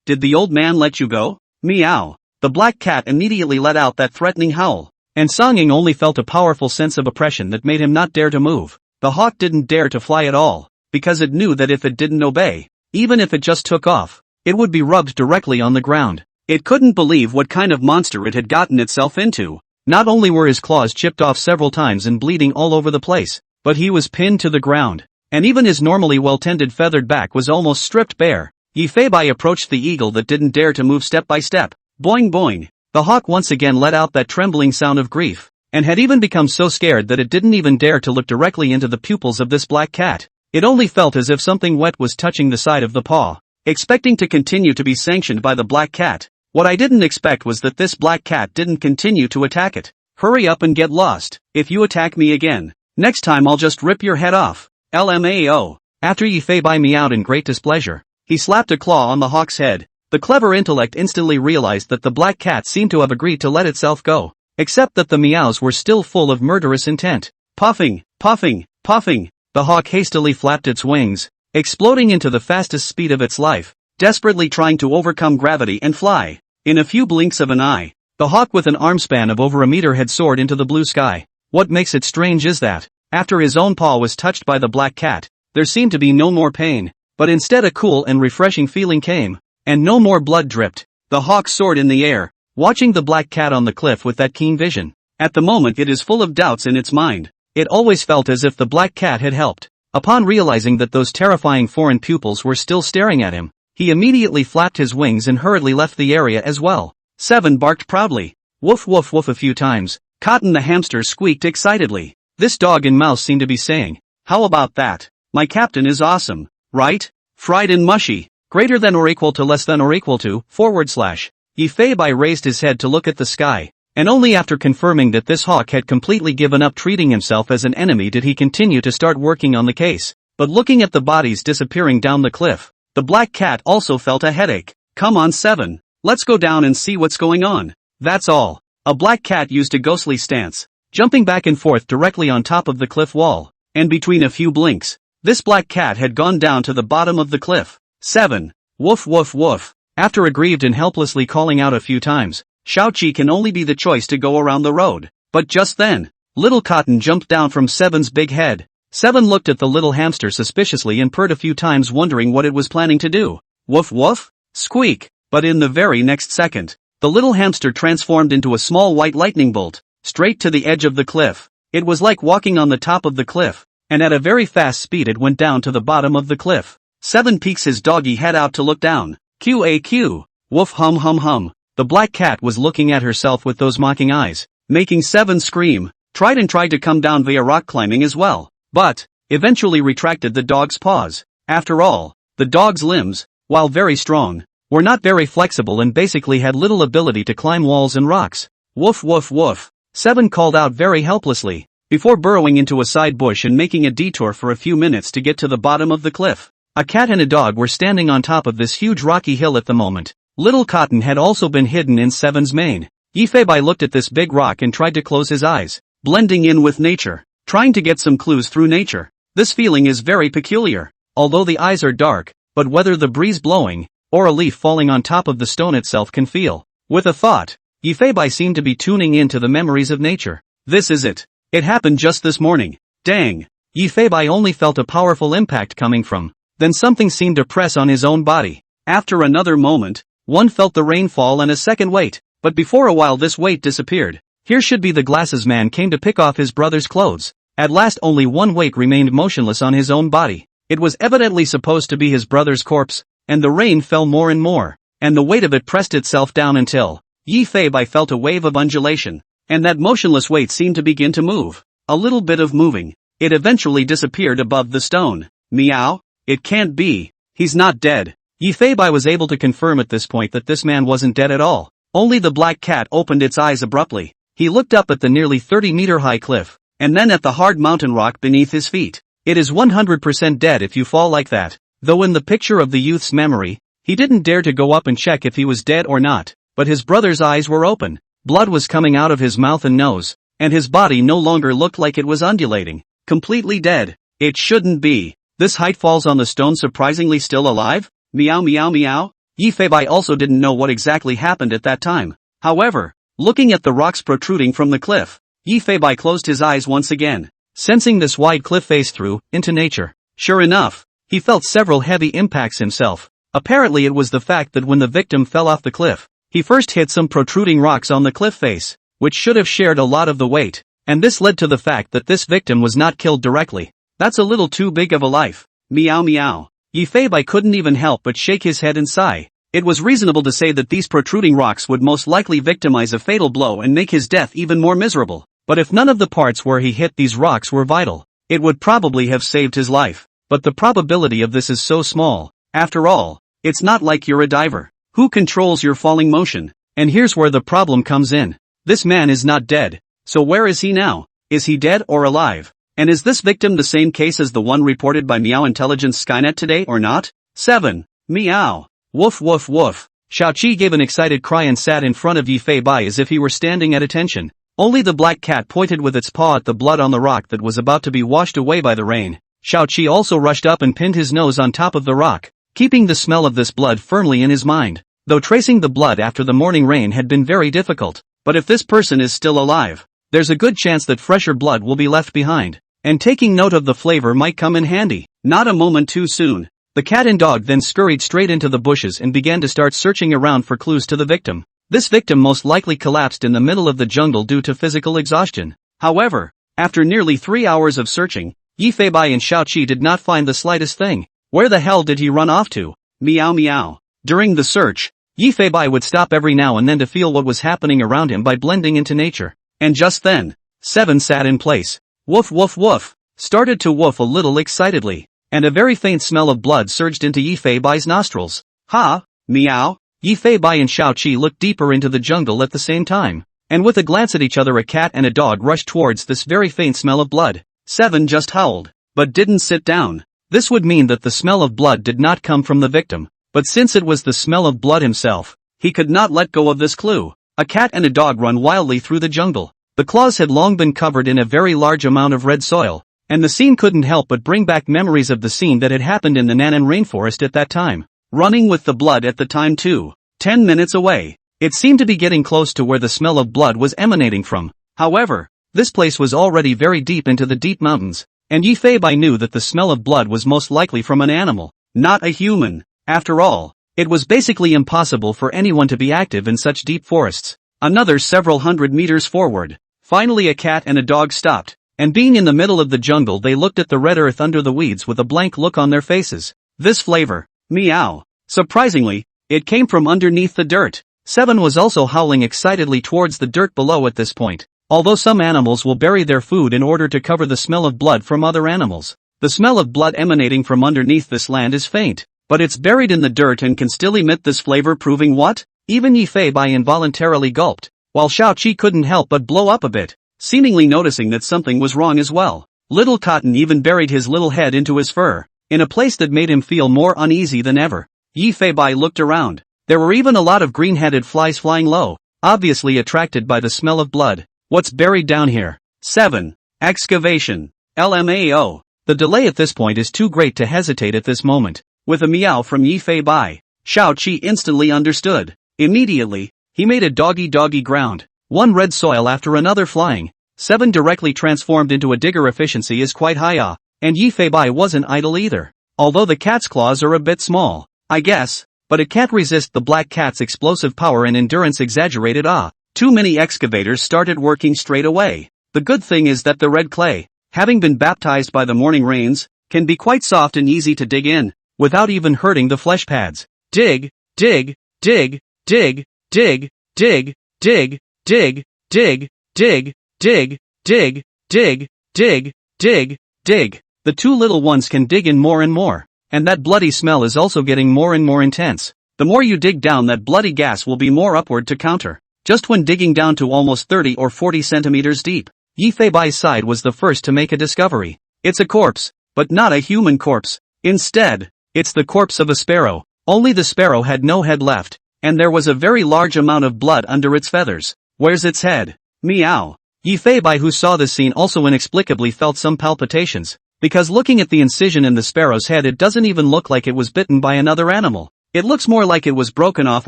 [SPEAKER 1] Did the old man let you go? Meow. The black cat immediately let out that threatening howl, and Songying only felt a powerful sense of oppression that made him not dare to move. The hawk didn't dare to fly at all, because it knew that if it didn't obey, even if it just took off, it would be rubbed directly on the ground. It couldn't believe what kind of monster it had gotten itself into. Not only were his claws chipped off several times and bleeding all over the place, but he was pinned to the ground, and even his normally well-tended feathered back was almost stripped bare. Yi Fei approached the eagle that didn't dare to move step by step. Boing boing. The hawk once again let out that trembling sound of grief, and had even become so scared that it didn't even dare to look directly into the pupils of this black cat. It only felt as if something wet was touching the side of the paw. Expecting to continue to be sanctioned by the black cat, what I didn't expect was that this black cat didn't continue to attack it. Hurry up and get lost. If you attack me again, next time I'll just rip your head off. LMAO. After Yi Fei meowed in great displeasure, he slapped a claw on the hawk's head. The clever intellect instantly realized that the black cat seemed to have agreed to let itself go, except that the meows were still full of murderous intent. Puffing, puffing, puffing, the hawk hastily flapped its wings, exploding into the fastest speed of its life, desperately trying to overcome gravity and fly. In a few blinks of an eye, the hawk with an arm span of over a meter had soared into the blue sky. What makes it strange is that, after his own paw was touched by the black cat, there seemed to be no more pain, but instead a cool and refreshing feeling came, and no more blood dripped. The hawk soared in the air, watching the black cat on the cliff with that keen vision. At the moment it is full of doubts in its mind. It always felt as if the black cat had helped. Upon realizing that those terrifying foreign pupils were still staring at him, he immediately flapped his wings and hurriedly left the area as well. 7 barked proudly. Woof woof woof a few times. Cotton the hamster squeaked excitedly. This dog and mouse seemed to be saying, "How about that? My captain is awesome, right? Fried and mushy. Greater than or equal to less than or equal to, /." Yi Fei raised his head to look at the sky, and only after confirming that this hawk had completely given up treating himself as an enemy did he continue to start working on the case. But looking at the bodies disappearing down the cliff, the black cat also felt a headache. Come on 7. Let's go down and see what's going on. That's all. A black cat used a ghostly stance, jumping back and forth directly on top of the cliff wall, and between a few blinks, this black cat had gone down to the bottom of the cliff. 7. Woof woof woof. After aggrieved and helplessly calling out a few times, Xiaoqi can only be the choice to go around the road. But just then, Little Cotton jumped down from 7's big head. 7 looked at the little hamster suspiciously and purred a few times wondering what it was planning to do. Woof woof? Squeak. But in the very next second, the little hamster transformed into a small white lightning bolt, straight to the edge of the cliff. It was like walking on the top of the cliff, and at a very fast speed it went down to the bottom of the cliff. 7 peeks his doggy head out to look down. QAQ. Woof hum hum hum. The black cat was looking at herself with those mocking eyes, making 7 scream. Tried to come down via rock climbing as well. But, eventually retracted the dog's paws. After all, the dog's limbs, while very strong, were not very flexible and basically had little ability to climb walls and rocks. Woof woof woof. 7 called out very helplessly, before burrowing into a side bush and making a detour for a few minutes to get to the bottom of the cliff. A cat and a dog were standing on top of this huge rocky hill at the moment. Little Cotton had also been hidden in 7's mane. Yifei looked at this big rock and tried to close his eyes, blending in with nature, trying to get some clues through nature. This feeling is very peculiar, although the eyes are dark, but whether the breeze blowing, or a leaf falling on top of the stone itself can feel. With a thought, Yifei seemed to be tuning in to the memories of nature. This is it. It happened just this morning. Dang. Yifei only felt a powerful impact coming from. Then something seemed to press on his own body. After another moment, one felt the rain fall and a second weight, but before a while this weight disappeared. Here should be the glasses man came to pick off his brother's clothes. At last only one weight remained motionless on his own body. It was evidently supposed to be his brother's corpse, and the rain fell more and more, and the weight of it pressed itself down until Yifei felt a wave of undulation, and that motionless weight seemed to begin to move. A little bit of moving. It eventually disappeared above the stone. Meow? It can't be. He's not dead. Yifei was able to confirm at this point that this man wasn't dead at all. Only the black cat opened its eyes abruptly. He looked up at the nearly 30-meter-high cliff, and then at the hard mountain rock beneath his feet. It is 100% dead if you fall like that. Though in the picture of the youth's memory, he didn't dare to go up and check if he was dead or not, but his brother's eyes were open. Blood was coming out of his mouth and nose, and his body no longer looked like it was undulating. Completely dead. It shouldn't be. This height falls on the stone surprisingly still alive? Meow meow meow. Yifei also didn't know what exactly happened at that time. However, looking at the rocks protruding from the cliff, Yifei closed his eyes once again, sensing this wide cliff face through into nature. Sure enough, he felt several heavy impacts himself. Apparently it was the fact that when the victim fell off the cliff, he first hit some protruding rocks on the cliff face, which should have shared a lot of the weight, and this led to the fact that this victim was not killed directly. That's a little too big of a life. Meow meow. Yifei couldn't even help but shake his head and sigh. It was reasonable to say that these protruding rocks would most likely victimize a fatal blow and make his death even more miserable. But if none of the parts where he hit these rocks were vital, it would probably have saved his life. But the probability of this is so small. After all, it's not like you're a diver. Who controls your falling motion? And here's where the problem comes in. This man is not dead. So where is he now? Is he dead or alive? And is this victim the same case as the one reported by Meow Intelligence Skynet today or not? 7. Meow. Woof woof woof. Xiaoqi gave an excited cry and sat in front of Yifei as if he were standing at attention. Only the black cat pointed with its paw at the blood on the rock that was about to be washed away by the rain. Xiaoqi also rushed up and pinned his nose on top of the rock, keeping the smell of this blood firmly in his mind. Though tracing the blood after the morning rain had been very difficult, but if this person is still alive, there's a good chance that fresher blood will be left behind, and taking note of the flavor might come in handy. Not a moment too soon. The cat and dog then scurried straight into the bushes and began to start searching around for clues to the victim. This victim most likely collapsed in the middle of the jungle due to physical exhaustion. However, after nearly 3 hours of searching, Yifei and Xiaoqi did not find the slightest thing. Where the hell did he run off to? Meow meow. During the search, Yifei would stop every now and then to feel what was happening around him by blending into nature. And just then, 7 sat in place. Woof woof woof. Started to woof a little excitedly, and a very faint smell of blood surged into Yifei's nostrils. Ha! Meow. Yifei and Xiaoqi looked deeper into the jungle at the same time, and with a glance at each other a cat and a dog rushed towards this very faint smell of blood. 7 just howled, but didn't sit down. This would mean that the smell of blood did not come from the victim, but since it was the smell of blood himself, he could not let go of this clue. A cat and a dog run wildly through the jungle. The claws had long been covered in a very large amount of red soil, and the scene couldn't help but bring back memories of the scene that had happened in the Nanan rainforest at that time. Running with the blood at the time too. 10 minutes away. It seemed to be getting close to where the smell of blood was emanating from. However, this place was already very deep into the deep mountains, and Yifei knew that the smell of blood was most likely from an animal, not a human. After all, it was basically impossible for anyone to be active in such deep forests. Another several hundred meters forward, finally a cat and a dog stopped, and being in the middle of the jungle they looked at the red earth under the weeds with a blank look on their faces. This flavor, meow. Surprisingly, it came from underneath the dirt. 7 was also howling excitedly towards the dirt below at this point. Although some animals will bury their food in order to cover the smell of blood from other animals, The smell of blood emanating from underneath this land is faint, but it's buried in the dirt and can still emit this flavor, proving what? Even Yi Fei Bai involuntarily gulped, while Shao Qi couldn't help but blow up a bit, seemingly noticing that something was wrong as well. Little Cotton even buried his little head into his fur, in a place that made him feel more uneasy than ever. Yi Fei Bai looked around. There were even a lot of green-headed flies flying low, obviously attracted by the smell of blood. What's buried down here? 7. Excavation. LMAO. The delay at this point is too great to hesitate at this moment. With a meow from Yi Fei Bai, Shao Qi instantly understood. Immediately, he made a doggy ground. One red soil after another flying. 7 directly transformed into a digger. Efficiency is quite high, and Yi Fei Bai wasn't idle either. Although the cat's claws are a bit small, I guess, but it can't resist the black cat's explosive power and endurance. Exaggerated. Too many excavators started working straight away. The good thing is that the red clay, having been baptized by the morning rains, can be quite soft and easy to dig in, without even hurting the flesh pads. Dig, dig, dig, dig, dig, dig, dig, dig, dig, dig, dig, dig, dig, dig, dig, dig. The two little ones can dig in more and more, and that bloody smell is also getting more and more intense. The more you dig down, that bloody gas will be more upward to counter. Just when digging down to almost 30 or 40 centimeters deep, Yi Fei Bai's side was the first to make a discovery. It's a corpse, but not a human corpse. Instead, it's the corpse of a sparrow. Only the sparrow had no head left, and there was a very large amount of blood under its feathers. Where's its head? Meow. Yi Fei Bai, who saw this scene, also inexplicably felt some palpitations, because looking at the incision in the sparrow's head, it doesn't even look like it was bitten by another animal. It looks more like it was broken off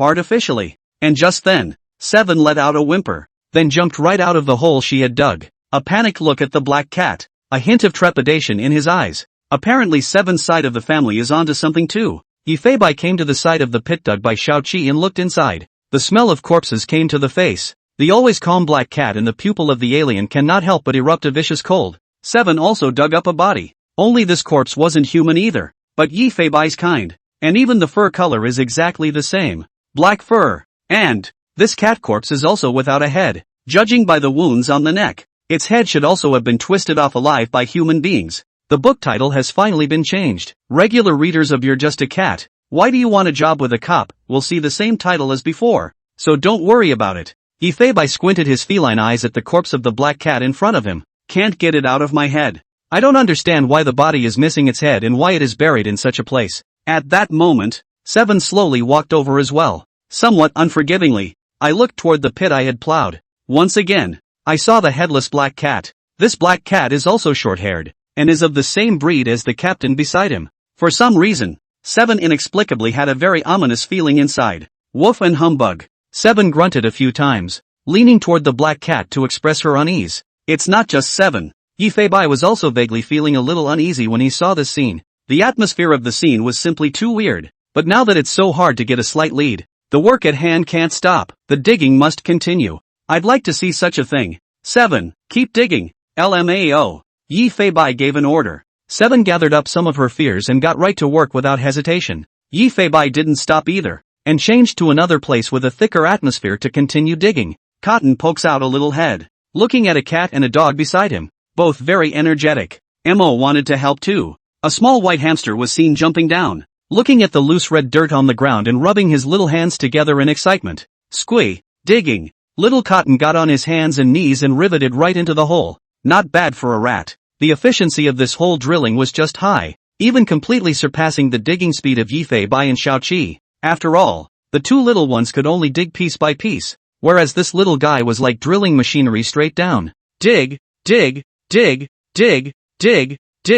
[SPEAKER 1] artificially. And just then, 7 let out a whimper, then jumped right out of the hole she had dug. A panicked look at the black cat, a hint of trepidation in his eyes. Apparently 7's side of the family is onto something too. Yi Fei Bai came to the side of the pit dug by Shao Qi and looked inside. The smell of corpses came to the face. The always calm black cat and the pupil of the alien cannot help but erupt a vicious cold. 7 also dug up a body. Only this corpse wasn't human either, but Yi Fei Bai's kind. And even the fur color is exactly the same. Black fur. And this cat corpse is also without a head. Judging by the wounds on the neck, its head should also have been twisted off alive by human beings. The book title has finally been changed. Regular readers of You're Just a Cat, Why Do You Want a Job with a Cop will see the same title as before, so don't worry about it. Yi Fei Bai squinted his feline eyes at the corpse of the black cat in front of him. Can't get it out of my head. I don't understand why the body is missing its head and why it is buried in such a place. At that moment, 7 slowly walked over as well. Somewhat unforgivingly, I looked toward the pit I had plowed. Once again, I saw the headless black cat. This black cat is also short-haired, and is of the same breed as the captain beside him. For some reason, 7 inexplicably had a very ominous feeling inside. Woof and humbug. 7 grunted a few times, leaning toward the black cat to express her unease. It's not just 7. Yi Fei Bai was also vaguely feeling a little uneasy when he saw this scene. The atmosphere of the scene was simply too weird, but now that it's so hard to get a slight lead, the work at hand can't stop. The digging must continue. I'd like to see such a thing. 7. Keep digging. LMAO. Yi Fei Bai gave an order. 7 gathered up some of her fears and got right to work without hesitation. Yi Fei Bai didn't stop either, and changed to another place with a thicker atmosphere to continue digging. Cotton pokes out a little head, looking at a cat and a dog beside him, both very energetic. Mo wanted to help too. A small white hamster was seen jumping down, looking at the loose red dirt on the ground and rubbing his little hands together in excitement. Squee. Digging. Little Cotton got on his hands and knees and riveted right into the hole. Not bad for a rat. The efficiency of this hole drilling was just high, even completely surpassing the digging speed of Yi Fei Bai and Shao Qi. After all, the two little ones could only dig piece by piece, whereas this little guy was like drilling machinery straight down. Dig, dig, dig, dig, dig, dig,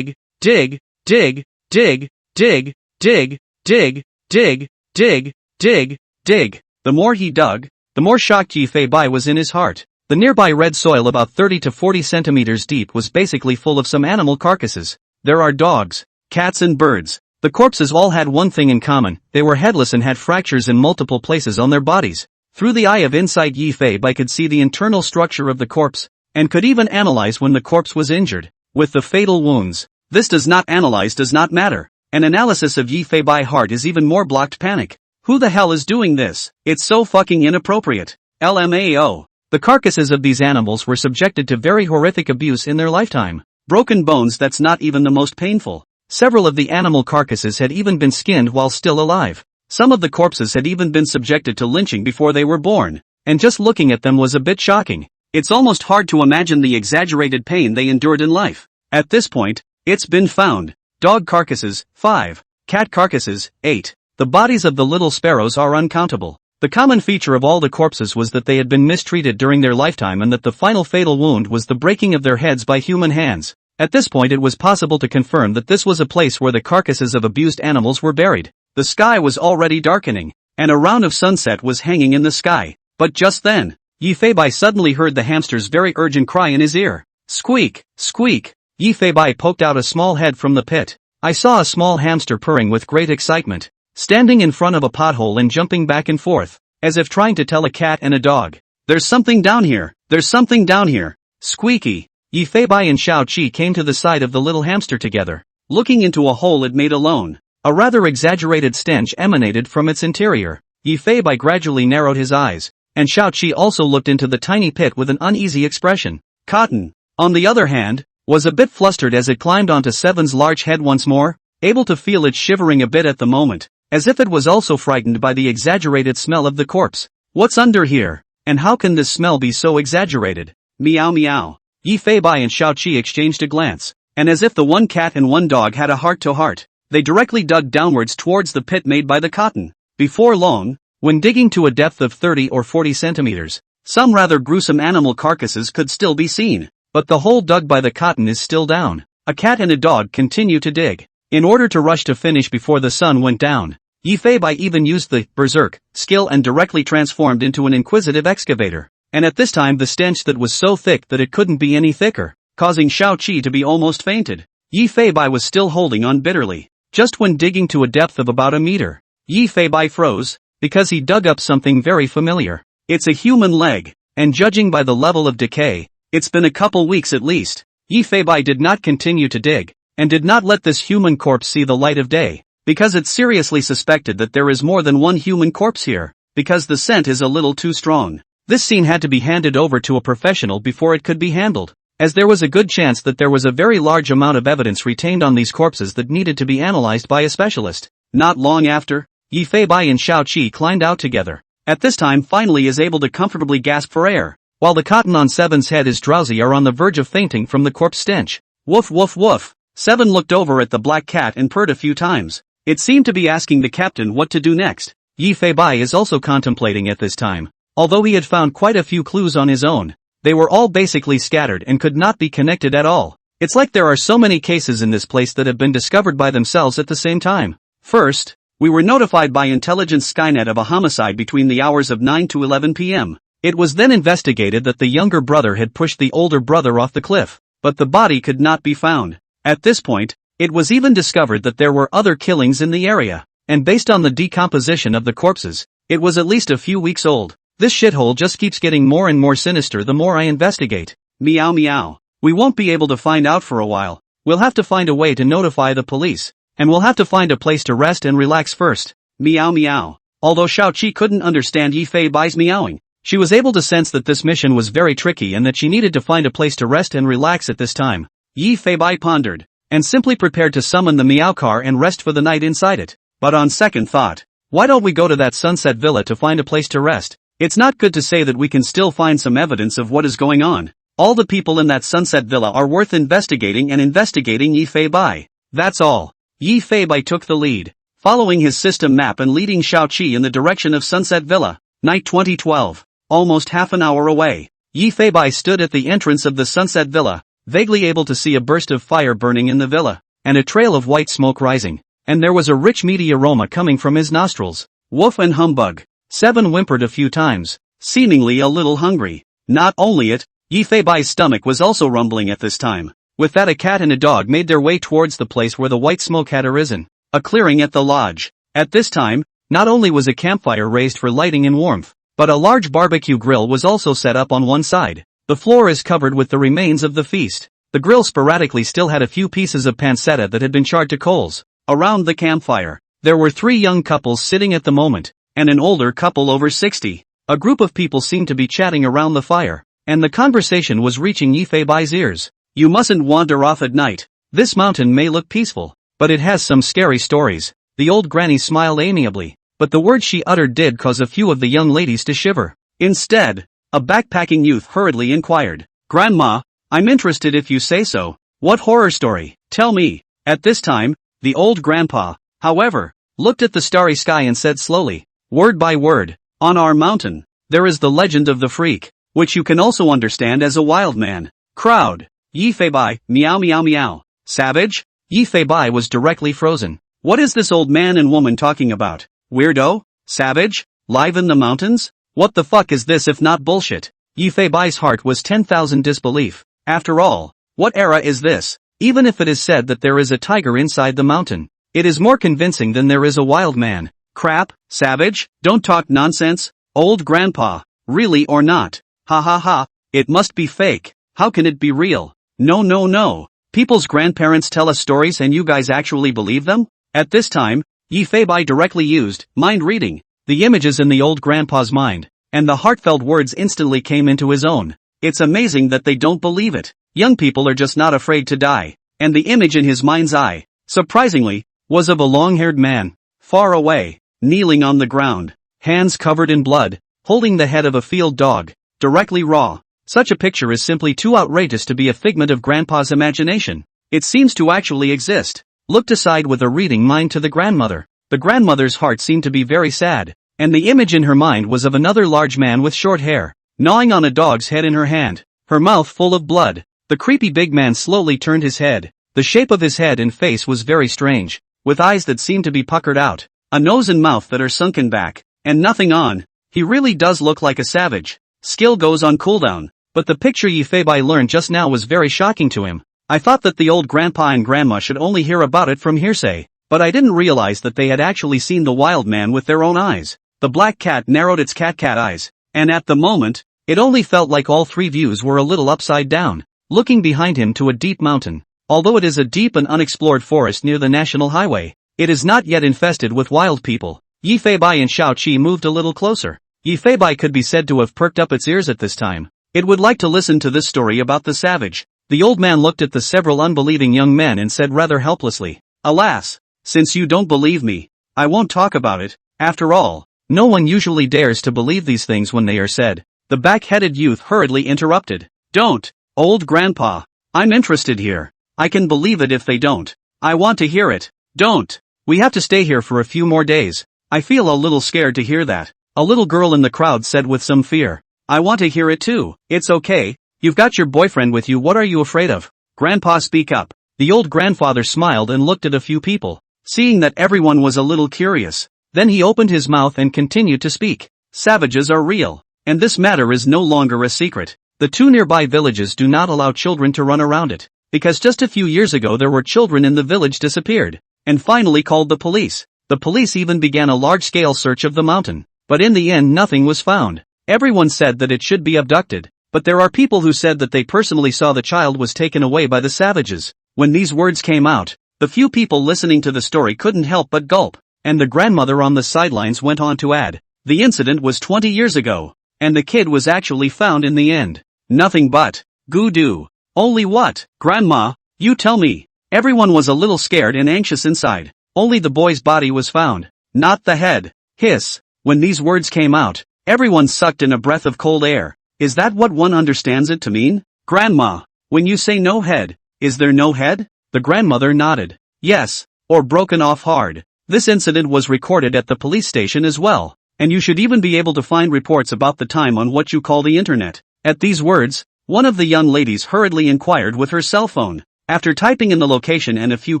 [SPEAKER 1] dig, dig, dig, dig, dig, dig, dig, dig, dig, dig. The more he dug, the more shocked Yi Fei Bai was in his heart. The nearby red soil about 30 to 40 centimeters deep was basically full of some animal carcasses. There are dogs, cats and birds. The corpses all had one thing in common: they were headless and had fractures in multiple places on their bodies. Through the eye of insight, Yi Fei Bai could see the internal structure of the corpse, and could even analyze when the corpse was injured, with the fatal wounds. This does not matter. An analysis of Yi Fei Bai heart is even more blocked panic. Who the hell is doing this? It's so fucking inappropriate. LMAO. The carcasses of these animals were subjected to very horrific abuse in their lifetime. broken bones. That's not even the most painful. Several of the animal carcasses had even been skinned while still alive. Some of the corpses had even been subjected to lynching before they were born, and just looking at them was a bit shocking. It's almost hard to imagine the exaggerated pain they endured in life. At this point, it's been found. Dog carcasses, 5. Cat carcasses, 8. The bodies of the little sparrows are uncountable. The common feature of all the corpses was that they had been mistreated during their lifetime and that the final fatal wound was the breaking of their heads by human hands. At this point it was possible to confirm that this was a place where the carcasses of abused animals were buried. The sky was already darkening, and a round of sunset was hanging in the sky. But just then, Yi Fei suddenly heard the hamster's very urgent cry in his ear. Squeak, squeak. Yi Fei poked out a small head from the pit. I saw a small hamster purring with great excitement, standing in front of a pothole and jumping back and forth, as if trying to tell a cat and a dog, "There's something down here, there's something down here." Squeaky. Yi Fei and Xiao Qi came to the side of the little hamster together, looking into a hole it made alone. A rather exaggerated stench emanated from its interior. Yi Fei gradually narrowed his eyes, and Xiao Qi also looked into the tiny pit with an uneasy expression. Cotton, on the other hand, was a bit flustered as it climbed onto Seven's large head once more, able to feel it shivering a bit at the moment, as if it was also frightened by the exaggerated smell of the corpse. What's under here, and how can this smell be so exaggerated? Meow meow. Yi Fei and Xiao Qi exchanged a glance, and as if the one cat and one dog had a heart-to-heart, they directly dug downwards towards the pit made by the cotton. Before long, when digging to a depth of 30 or 40 centimeters, some rather gruesome animal carcasses could still be seen, but the hole dug by the cotton is still down. A cat and a dog continue to dig. In order to rush to finish before the sun went down, Yi Fei even used the berserk skill and directly transformed into an inquisitive excavator. And at this time the stench that was so thick that it couldn't be any thicker, causing Xiao Qi to be almost fainted. Yi Fei was still holding on bitterly. Just when digging to a depth of about a meter, Yi Fei froze, because he dug up something very familiar. It's a human leg, and judging by the level of decay, it's been a couple weeks at least. Yi Fei did not continue to dig, and did not let this human corpse see the light of day, because it seriously suspected that there is more than one human corpse here, because the scent is a little too strong. This scene had to be handed over to a professional before it could be handled, as there was a good chance that there was a very large amount of evidence retained on these corpses that needed to be analyzed by a specialist. Not long after, Yi Fei and Xiao Qi climbed out together. At this time finally is able to comfortably gasp for air, while the cotton on Seven's head is drowsy or on the verge of fainting from the corpse stench. Woof woof woof. Seven looked over at the black cat and purred a few times. It seemed to be asking the captain what to do next. Yi Fei is also contemplating at this time. Although he had found quite a few clues on his own, they were all basically scattered and could not be connected at all. It's like there are so many cases in this place that have been discovered by themselves at the same time. First, we were notified by intelligence Skynet of a homicide between the hours of 9 to 11 p.m. It was then investigated that the younger brother had pushed the older brother off the cliff, but the body could not be found. At this point, it was even discovered that there were other killings in the area, and based on the decomposition of the corpses, it was at least a few weeks old. This shithole just keeps getting more and more sinister the more I investigate. Meow meow. We won't be able to find out for a while. We'll have to find a way to notify the police, and we'll have to find a place to rest and relax first. Meow meow. Although Xiao Qi couldn't understand Yi Fei's meowing, she was able to sense that this mission was very tricky and that she needed to find a place to rest and relax at this time. Yi Fei pondered, and simply prepared to summon the meow car and rest for the night inside it. But on second thought, why don't we go to that sunset villa to find a place to rest? It's not good to say that we can still find some evidence of what is going on. All the people in that sunset villa are worth investigating and investigating Yi Fei. That's all. Yi Fei took the lead, following his system map and leading Xiao Qi in the direction of Sunset Villa. Night 2012. Almost half an hour away. Yi Fei stood at the entrance of the Sunset Villa, vaguely able to see a burst of fire burning in the villa, and a trail of white smoke rising, and there was a rich meaty aroma coming from his nostrils. Woof and humbug. Seven whimpered a few times, seemingly a little hungry. Not only it, Yi Fei's stomach was also rumbling at this time. With that a cat and a dog made their way towards the place where the white smoke had arisen, a clearing at the lodge. At this time, not only was a campfire raised for lighting and warmth, but a large barbecue grill was also set up on one side. The floor is covered with the remains of the feast. The grill sporadically still had a few pieces of pancetta that had been charred to coals. Around the campfire, there were 3 young couples sitting at the moment, and an older couple over 60. A group of people seemed to be chatting around the fire, and the conversation was reaching Yi Fei's ears. You mustn't wander off at night. This mountain may look peaceful, but it has some scary stories. The old granny smiled amiably, but the words she uttered did cause a few of the young ladies to shiver. Instead, a backpacking youth hurriedly inquired, "Grandma, I'm interested if you say so. What horror story? Tell me." At this time, the old grandpa, however, looked at the starry sky and said slowly, word by word, "On our mountain, there is the legend of the freak, which you can also understand as a wild man. Crowd. Yi Fei Bai, meow meow meow. Savage?" Yi Fei Bai was directly frozen. What is this old man and woman talking about? Weirdo? Savage? Live in the mountains? What the fuck is this if not bullshit? Yi Fei Bai's heart was 10,000 disbelief. After all, what era is this? Even if it is said that there is a tiger inside the mountain, it is more convincing than there is a wild man. Crap, Savage, don't talk nonsense, old grandpa, really or not? Ha ha ha, it must be fake, how can it be real? No no no, people's grandparents tell us stories and you guys actually believe them? At this time, Yi Fei Bai directly used mind reading, the images in the old grandpa's mind, and the heartfelt words instantly came into his own. It's amazing that they don't believe it. Young people are just not afraid to die. And the image in his mind's eye, surprisingly, was of a long-haired man, far away, kneeling on the ground, hands covered in blood, holding the head of a field dog, directly raw. Such a picture is simply too outrageous to be a figment of Grandpa's imagination. It seems to actually exist. Looked aside with a reading mind to the grandmother. The grandmother's heart seemed to be very sad, and the image in her mind was of another large man with short hair, gnawing on a dog's head in her hand, her mouth full of blood. The creepy big man slowly turned his head. The shape of his head and face was very strange, with eyes that seemed to be puckered out, a nose and mouth that are sunken back, and nothing on. He really does look like a savage. Skill goes on cooldown, but the picture Yi Fei Bai learned just now was very shocking to him. I thought that the old grandpa and grandma should only hear about it from hearsay, but I didn't realize that they had actually seen the wild man with their own eyes. The black cat narrowed its cat eyes, and at the moment, it only felt like all three views were a little upside down, looking behind him to a deep mountain. Although it is a deep and unexplored forest near the national highway, it is not yet infested with wild people. Yi Fei Bai and Xiao Qi moved a little closer. Yi Fei Bai could be said to have perked up its ears at this time. It would like to listen to this story about the savage. The old man looked at the several unbelieving young men and said rather helplessly, "Alas, since you don't believe me, I won't talk about it. After all, no one usually dares to believe these things when they are said." The back-headed youth hurriedly interrupted. "Don't, old grandpa. I'm interested here. I can believe it if they don't. I want to hear it. Don't. We have to stay here for a few more days. I feel a little scared to hear that." A little girl in the crowd said with some fear. "I want to hear it too." "It's okay. You've got your boyfriend with you, what are you afraid of? Grandpa, speak up." The old grandfather smiled and looked at a few people, seeing that everyone was a little curious. Then he opened his mouth and continued to speak. "Savages are real, and this matter is no longer a secret. The two nearby villages do not allow children to run around it, because just a few years ago there were children in the village disappeared, and finally called the police. The police even began a large-scale search of the mountain, but in the end nothing was found. Everyone said that it should be abducted, but there are people who said that they personally saw the child was taken away by the savages." When these words came out, the few people listening to the story couldn't help but gulp, and the grandmother on the sidelines went on to add, "The incident was 20 years ago, and the kid was actually found in the end. Nothing but goo-doo." "Only what, Grandma? You tell me." Everyone was a little scared and anxious inside. Only the boy's body was found, not the head. Hiss. When these words came out, everyone sucked in a breath of cold air. Is that what one understands it to mean? "Grandma, when you say no head, is there no head?" The grandmother nodded. "Yes, or broken off hard. This incident was recorded at the police station as well, and you should even be able to find reports about the time on what you call the internet." At these words, one of the young ladies hurriedly inquired with her cell phone. After typing in the location and a few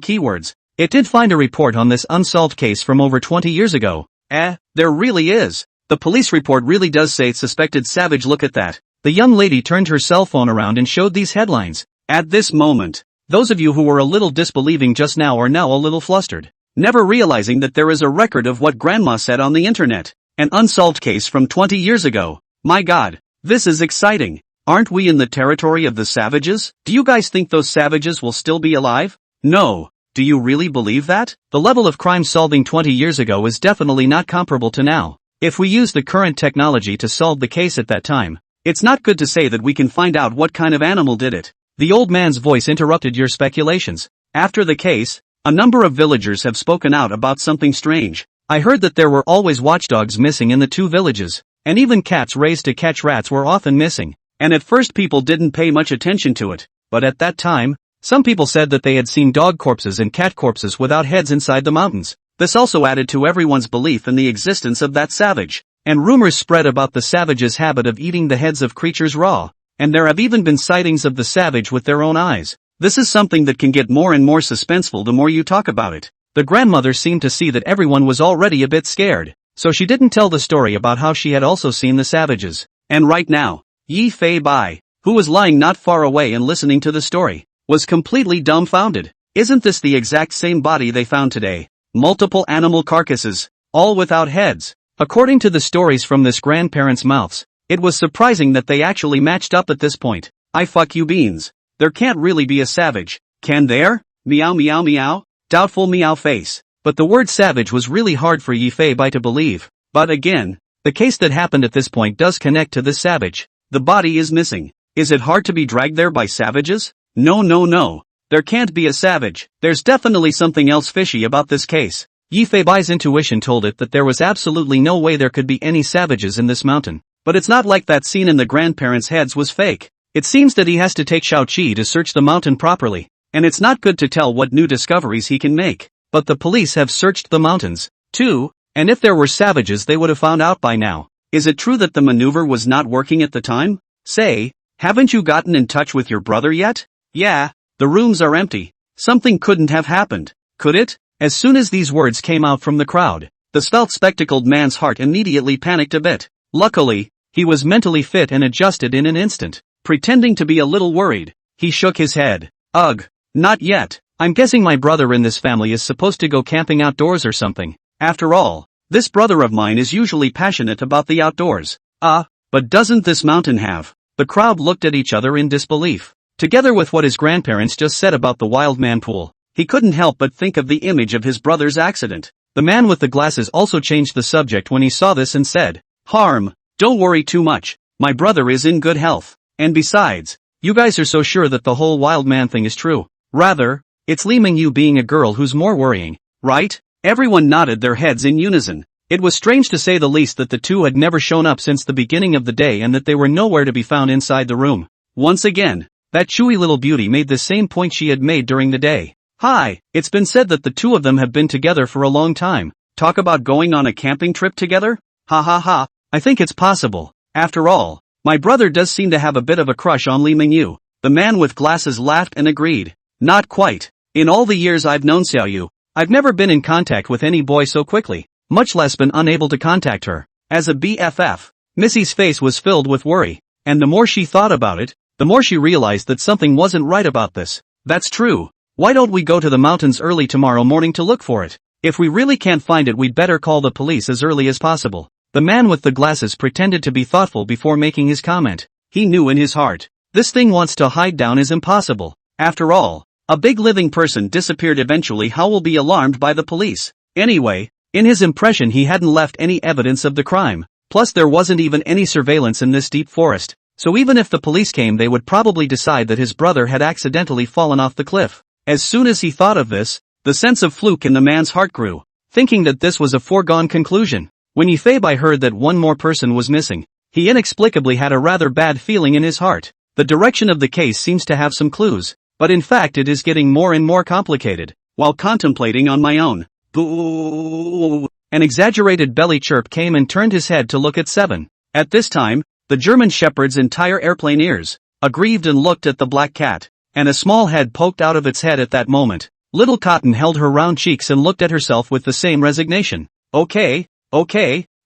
[SPEAKER 1] keywords, it did find a report on this unsolved case from over 20 years ago. There really is. The police report really does say suspected savage. Look at that. The young lady turned her cell phone around and showed these headlines. At this moment, those of you who were a little disbelieving just now are now a little flustered, never realizing that there is a record of what Grandma said on the internet. An unsolved case from 20 years ago. My God, this is exciting. Aren't we in the territory of the savages? Do you guys think those savages will still be alive? No. Do you really believe that? The level of crime solving 20 years ago is definitely not comparable to now. If we use the current technology to solve the case at that time, it's not good to say that we can find out what kind of animal did it. The old man's voice interrupted your speculations. After the case, a number of villagers have spoken out about something strange. I heard that there were always watchdogs missing in the two villages, and even cats raised to catch rats were often missing. And at first people didn't pay much attention to it, but at that time, some people said that they had seen dog corpses and cat corpses without heads inside the mountains. This also added to everyone's belief in the existence of that savage, and rumors spread about the savage's habit of eating the heads of creatures raw, and there have even been sightings of the savage with their own eyes. This is something that can get more and more suspenseful the more you talk about it. The grandmother seemed to see that everyone was already a bit scared, so she didn't tell the story about how she had also seen the savages. And right now, Yi Fei Bai, who was lying not far away and listening to the story, was completely dumbfounded. Isn't this the exact same body they found today? Multiple animal carcasses, all without heads. According to the stories from this grandparents' mouths, it was surprising that they actually matched up at this point. I fuck you beans. There can't really be a savage, can there? Meow meow meow? Doubtful meow face. But the word savage was really hard for Yi Fei Bai to believe. But again, the case that happened at this point does connect to this savage. The body is missing. Is it hard to be dragged there by savages? No. There can't be a savage. There's definitely something else fishy about this case. Yi Fei Bai's intuition told it that there was absolutely no way there could be any savages in this mountain. But it's not like that scene in the grandparents' heads was fake. It seems that he has to take Xiao-Qi to search the mountain properly, and it's not good to tell what new discoveries he can make. But the police have searched the mountains, too, and if there were savages they would have found out by now. Is it true that the maneuver was not working at the time? Say, haven't you gotten in touch with your brother yet? Yeah, the rooms are empty. Something couldn't have happened, could it? As soon as these words came out from the crowd, the svelte-spectacled man's heart immediately panicked a bit. Luckily, he was mentally fit and adjusted in an instant. Pretending to be a little worried, he shook his head. Ugh, not yet. I'm guessing my brother in this family is supposed to go camping outdoors or something. After all, this brother of mine is usually passionate about the outdoors. But doesn't this mountain have? The crowd looked at each other in disbelief. Together with what his grandparents just said about the wild man pool, he couldn't help but think of the image of his brother's accident. The man with the glasses also changed the subject when he saw this and said, Harm, don't worry too much. My brother is in good health. And besides, you guys are so sure that the whole wild man thing is true. Rather, it's Li Mingyu being a girl who's more worrying, right? Everyone nodded their heads in unison. It was strange to say the least that the two had never shown up since the beginning of the day and that they were nowhere to be found inside the room. Once again, that chewy little beauty made the same point she had made during the day. Hi, it's been said that the two of them have been together for a long time. Talk about going on a camping trip together? Ha ha ha, I think it's possible. After all, my brother does seem to have a bit of a crush on Li Mingyu. The man with glasses laughed and agreed. Not quite. In all the years I've known Xiaoyu, I've never been in contact with any boy so quickly, much less been unable to contact her. As a BFF, Missy's face was filled with worry, and the more she thought about it, the more she realized that something wasn't right about this. That's true. Why don't we go to the mountains early tomorrow morning to look for it? If we really can't find it, we'd better call the police as early as possible. The man with the glasses pretended to be thoughtful before making his comment. He knew in his heart, this thing wants to hide down is impossible. After all, a big living person disappeared eventually. How will be alarmed by the police? Anyway, in his impression he hadn't left any evidence of the crime. Plus there wasn't even any surveillance in this deep forest. So even if the police came they would probably decide that his brother had accidentally fallen off the cliff. As soon as he thought of this, the sense of fluke in the man's heart grew, thinking that this was a foregone conclusion. When Yi Fei Bai heard that one more person was missing, he inexplicably had a rather bad feeling in his heart. The direction of the case seems to have some clues, but in fact it is getting more and more complicated. While contemplating on my own, boo, an exaggerated belly chirp came and turned his head to look at Seven. At this time, the German shepherd's entire airplane ears, aggrieved and looked at the black cat, and a small head poked out of its head at that moment. Little Cotton held her round cheeks and looked at herself with the same resignation. Okay,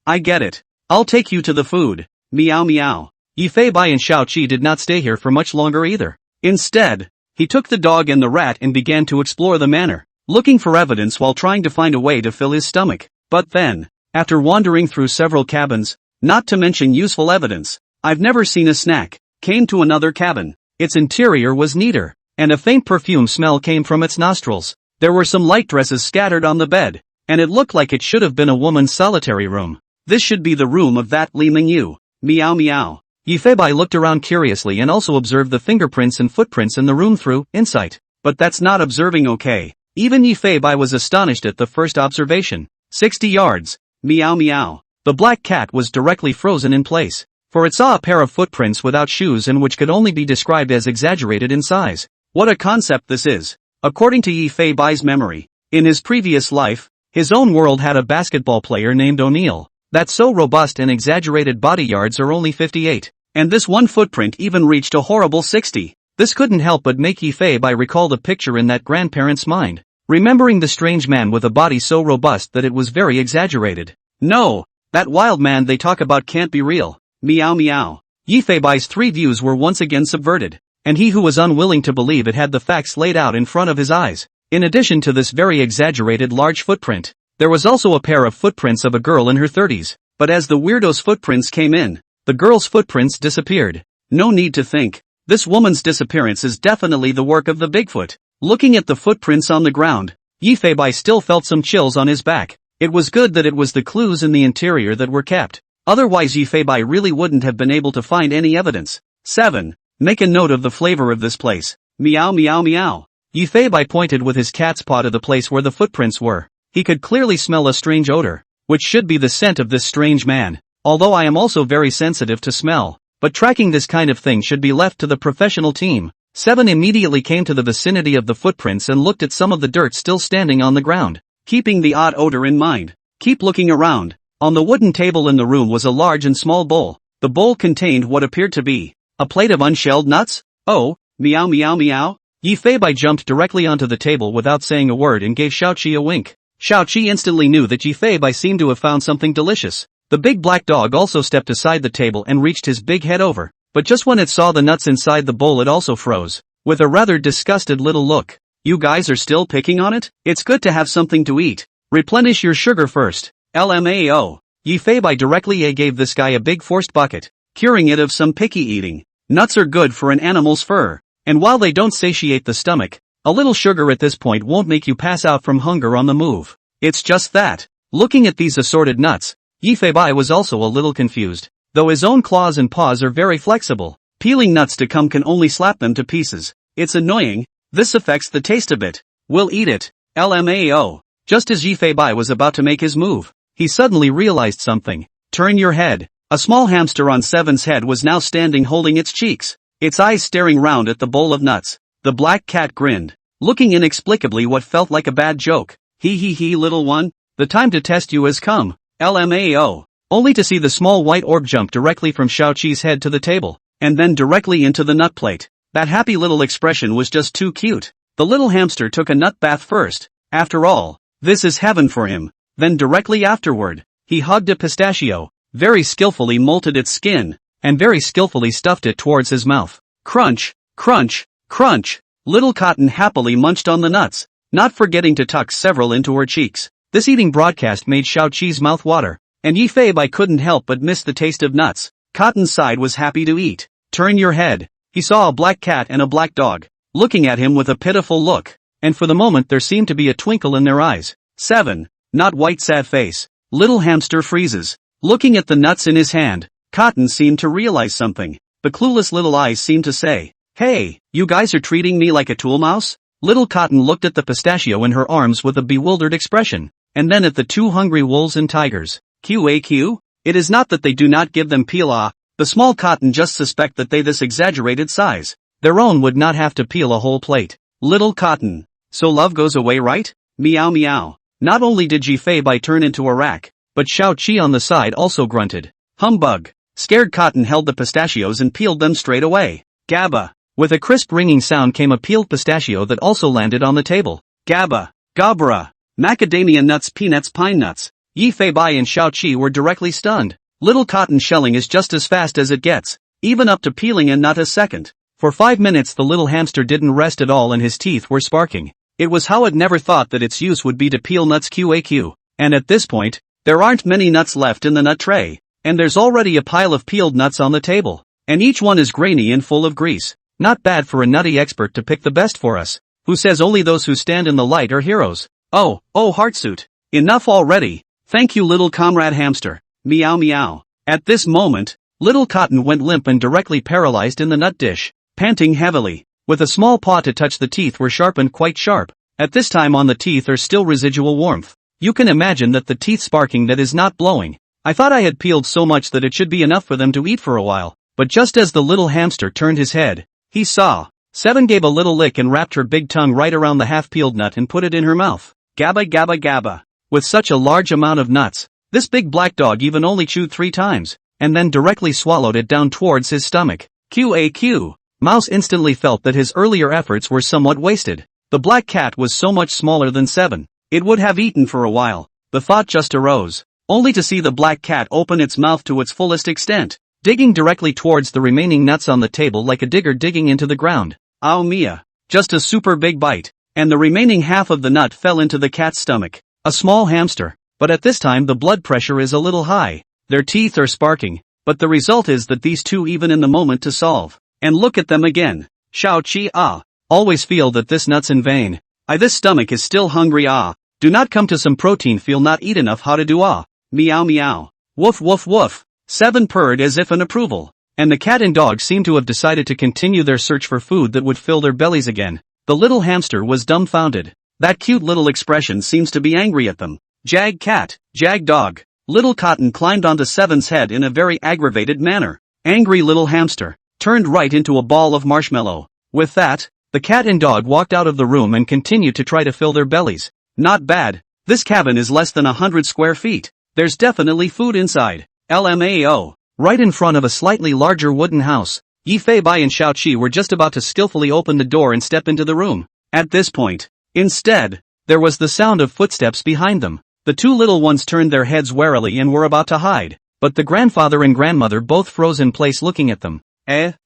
[SPEAKER 1] I get it. I'll take you to the food. Meow meow. Yi Fei Bai and Xiao-Qi did not stay here for much longer either. Instead, he took the dog and the rat and began to explore the manor, looking for evidence while trying to find a way to fill his stomach. But then, after wandering through several cabins, not to mention useful evidence, I've never seen a snack, came to another cabin. Its interior was neater, and a faint perfume smell came from its nostrils. There were some light dresses scattered on the bed, and it looked like it should have been a woman's solitary room. This should be the room of that Li Mingyu. Meow meow. Yifei looked around curiously and also observed the fingerprints and footprints in the room through insight. But that's not observing, okay? Even Yifei was astonished at the first observation. 60 yards. Meow meow. The black cat was directly frozen in place, for it saw a pair of footprints without shoes and which could only be described as exaggerated in size. What a concept this is. According to Yifei's memory, in his previous life, his own world had a basketball player named O'Neal, that's so robust and exaggerated body yards are only 58, and this one footprint even reached a horrible 60. This couldn't help but make Yifei recall the picture in that grandparent's mind, remembering the strange man with a body so robust that it was very exaggerated. No, that wild man they talk about can't be real. Meow meow. Yifei's three views were once again subverted, and he who was unwilling to believe it had the facts laid out in front of his eyes. In addition to this very exaggerated large footprint, there was also a pair of footprints of a girl in her 30s, but as the weirdo's footprints came in, the girl's footprints disappeared. No need to think. This woman's disappearance is definitely the work of the Bigfoot. Looking at the footprints on the ground, Yifei still felt some chills on his back. It was good that it was the clues in the interior that were kept. Otherwise Yifei really wouldn't have been able to find any evidence. 7. Make a note of the flavor of this place. Meow meow meow. Yifei pointed with his cat's paw to the place where the footprints were. He could clearly smell a strange odor, which should be the scent of this strange man. Although I am also very sensitive to smell, but tracking this kind of thing should be left to the professional team. 7 immediately came to the vicinity of the footprints and looked at some of the dirt still standing on the ground. Keeping the odd odor in mind, keep looking around. On the wooden table in the room was a large and small bowl. The bowl contained what appeared to be a plate of unshelled nuts. Oh, meow meow meow. Yifei jumped directly onto the table without saying a word and gave Xiaoqi a wink. Xiaoqi instantly knew that Yifei seemed to have found something delicious. The big black dog also stepped aside the table and reached his big head over, but just when it saw the nuts inside the bowl it also froze, with a rather disgusted little look. You guys are still picking on it? It's good to have something to eat. Replenish your sugar first. LMAO. Yifei directly gave this guy a big forced bucket, curing it of some picky eating. Nuts are good for an animal's fur, and while they don't satiate the stomach, a little sugar at this point won't make you pass out from hunger on the move. It's just that. Looking at these assorted nuts, Yifei was also a little confused, though his own claws and paws are very flexible. Peeling nuts to come can only slap them to pieces. It's annoying. This affects the taste a bit. We'll eat it. LMAO. Just as Yifei was about to make his move, he suddenly realized something. Turn your head. A small hamster on 7's head was now standing holding its cheeks, its eyes staring round at the bowl of nuts. The black cat grinned, looking inexplicably what felt like a bad joke. He little one, the time to test you has come. LMAO. Only to see the small white orb jump directly from Xiaoqi's head to the table, and then directly into the nut plate. That happy little expression was just too cute. The little hamster took a nut bath first. After all, this is heaven for him. Then directly afterward, he hugged a pistachio, very skillfully molted its skin, and very skillfully stuffed it towards his mouth. Crunch, crunch, crunch. Little Cotton happily munched on the nuts, not forgetting to tuck several into her cheeks. This eating broadcast made Xiaoqi's mouth water, and Yifei couldn't help but miss the taste of nuts. Cotton's side was happy to eat. Turn your head. He saw a black cat and a black dog, looking at him with a pitiful look, and for the moment there seemed to be a twinkle in their eyes. 7. Not white sad face. Little hamster freezes. Looking at the nuts in his hand, Cotton seemed to realize something. The clueless little eyes seemed to say, "Hey, you guys are treating me like a tool mouse?" Little Cotton looked at the pistachio in her arms with a bewildered expression, and then at the two hungry wolves and tigers. QAQ? It is not that they do not give them peel. The small Cotton just suspect that they this exaggerated size. Their own would not have to peel a whole plate. Little Cotton. So love goes away, right? Meow meow. Not only did Yifei turn into a rat, but Xiaoqi on the side also grunted. Humbug. Scared Cotton held the pistachios and peeled them straight away. Gabba. With a crisp ringing sound came a peeled pistachio that also landed on the table. Gabba. Gabra. Macadamia nuts, peanuts, pine nuts. Yifei and Xiaoqi were directly stunned. Little Cotton shelling is just as fast as it gets, even up to peeling in not a second. For 5 minutes the little hamster didn't rest at all and his teeth were sparking. It was how it never thought that its use would be to peel nuts QAQ. And at this point, there aren't many nuts left in the nut tray, and there's already a pile of peeled nuts on the table, and each one is grainy and full of grease. Not bad for a nutty expert to pick the best for us. Who says only those who stand in the light are heroes? Oh, Heartsuit. Enough already. Thank you little comrade hamster. Meow meow. At this moment, Little Cotton went limp and directly paralyzed in the nut dish, panting heavily. With a small paw to touch, the teeth were sharpened quite sharp. At this time on the teeth are still residual warmth. You can imagine that the teeth sparking that is not blowing. I thought I had peeled so much that it should be enough for them to eat for a while, but just as the little hamster turned his head, he saw. 7 gave a little lick and wrapped her big tongue right around the half-peeled nut and put it in her mouth. Gabba gabba gabba. With such a large amount of nuts, this big black dog even only chewed 3 times, and then directly swallowed it down towards his stomach. QAQ. Mouse instantly felt that his earlier efforts were somewhat wasted. The black cat was so much smaller than 7. It would have eaten for a while. The thought just arose, only to see the black cat open its mouth to its fullest extent, digging directly towards the remaining nuts on the table like a digger digging into the ground. Ow Mia. Just a super big bite, and the remaining half of the nut fell into the cat's stomach. A small hamster, but at this time the blood pressure is a little high. Their teeth are sparking, but the result is that these two even in the moment to solve. And look at them again. Shao Chi ah. Always feel that this nuts in vain. This stomach is still hungry ah. Do not come to some protein feel not eat enough how to do ah. Meow meow. Woof woof woof. 7 purred as if in approval. And the cat and dog seemed to have decided to continue their search for food that would fill their bellies again. The little hamster was dumbfounded. That cute little expression seems to be angry at them. Jag cat, jag dog. Little Cotton climbed onto 7's head in a very aggravated manner. Angry little hamster turned right into a ball of marshmallow. With that, the cat and dog walked out of the room and continued to try to fill their bellies. Not bad. This cabin is less than 100 square feet. There's definitely food inside. LMAO. Right in front of a slightly larger wooden house. Yi Fei Bai and Xiao Qi were just about to skillfully open the door and step into the room. At this point, instead, there was the sound of footsteps behind them. The 2 little ones turned their heads warily and were about to hide, but the grandfather and grandmother both froze in place looking at them.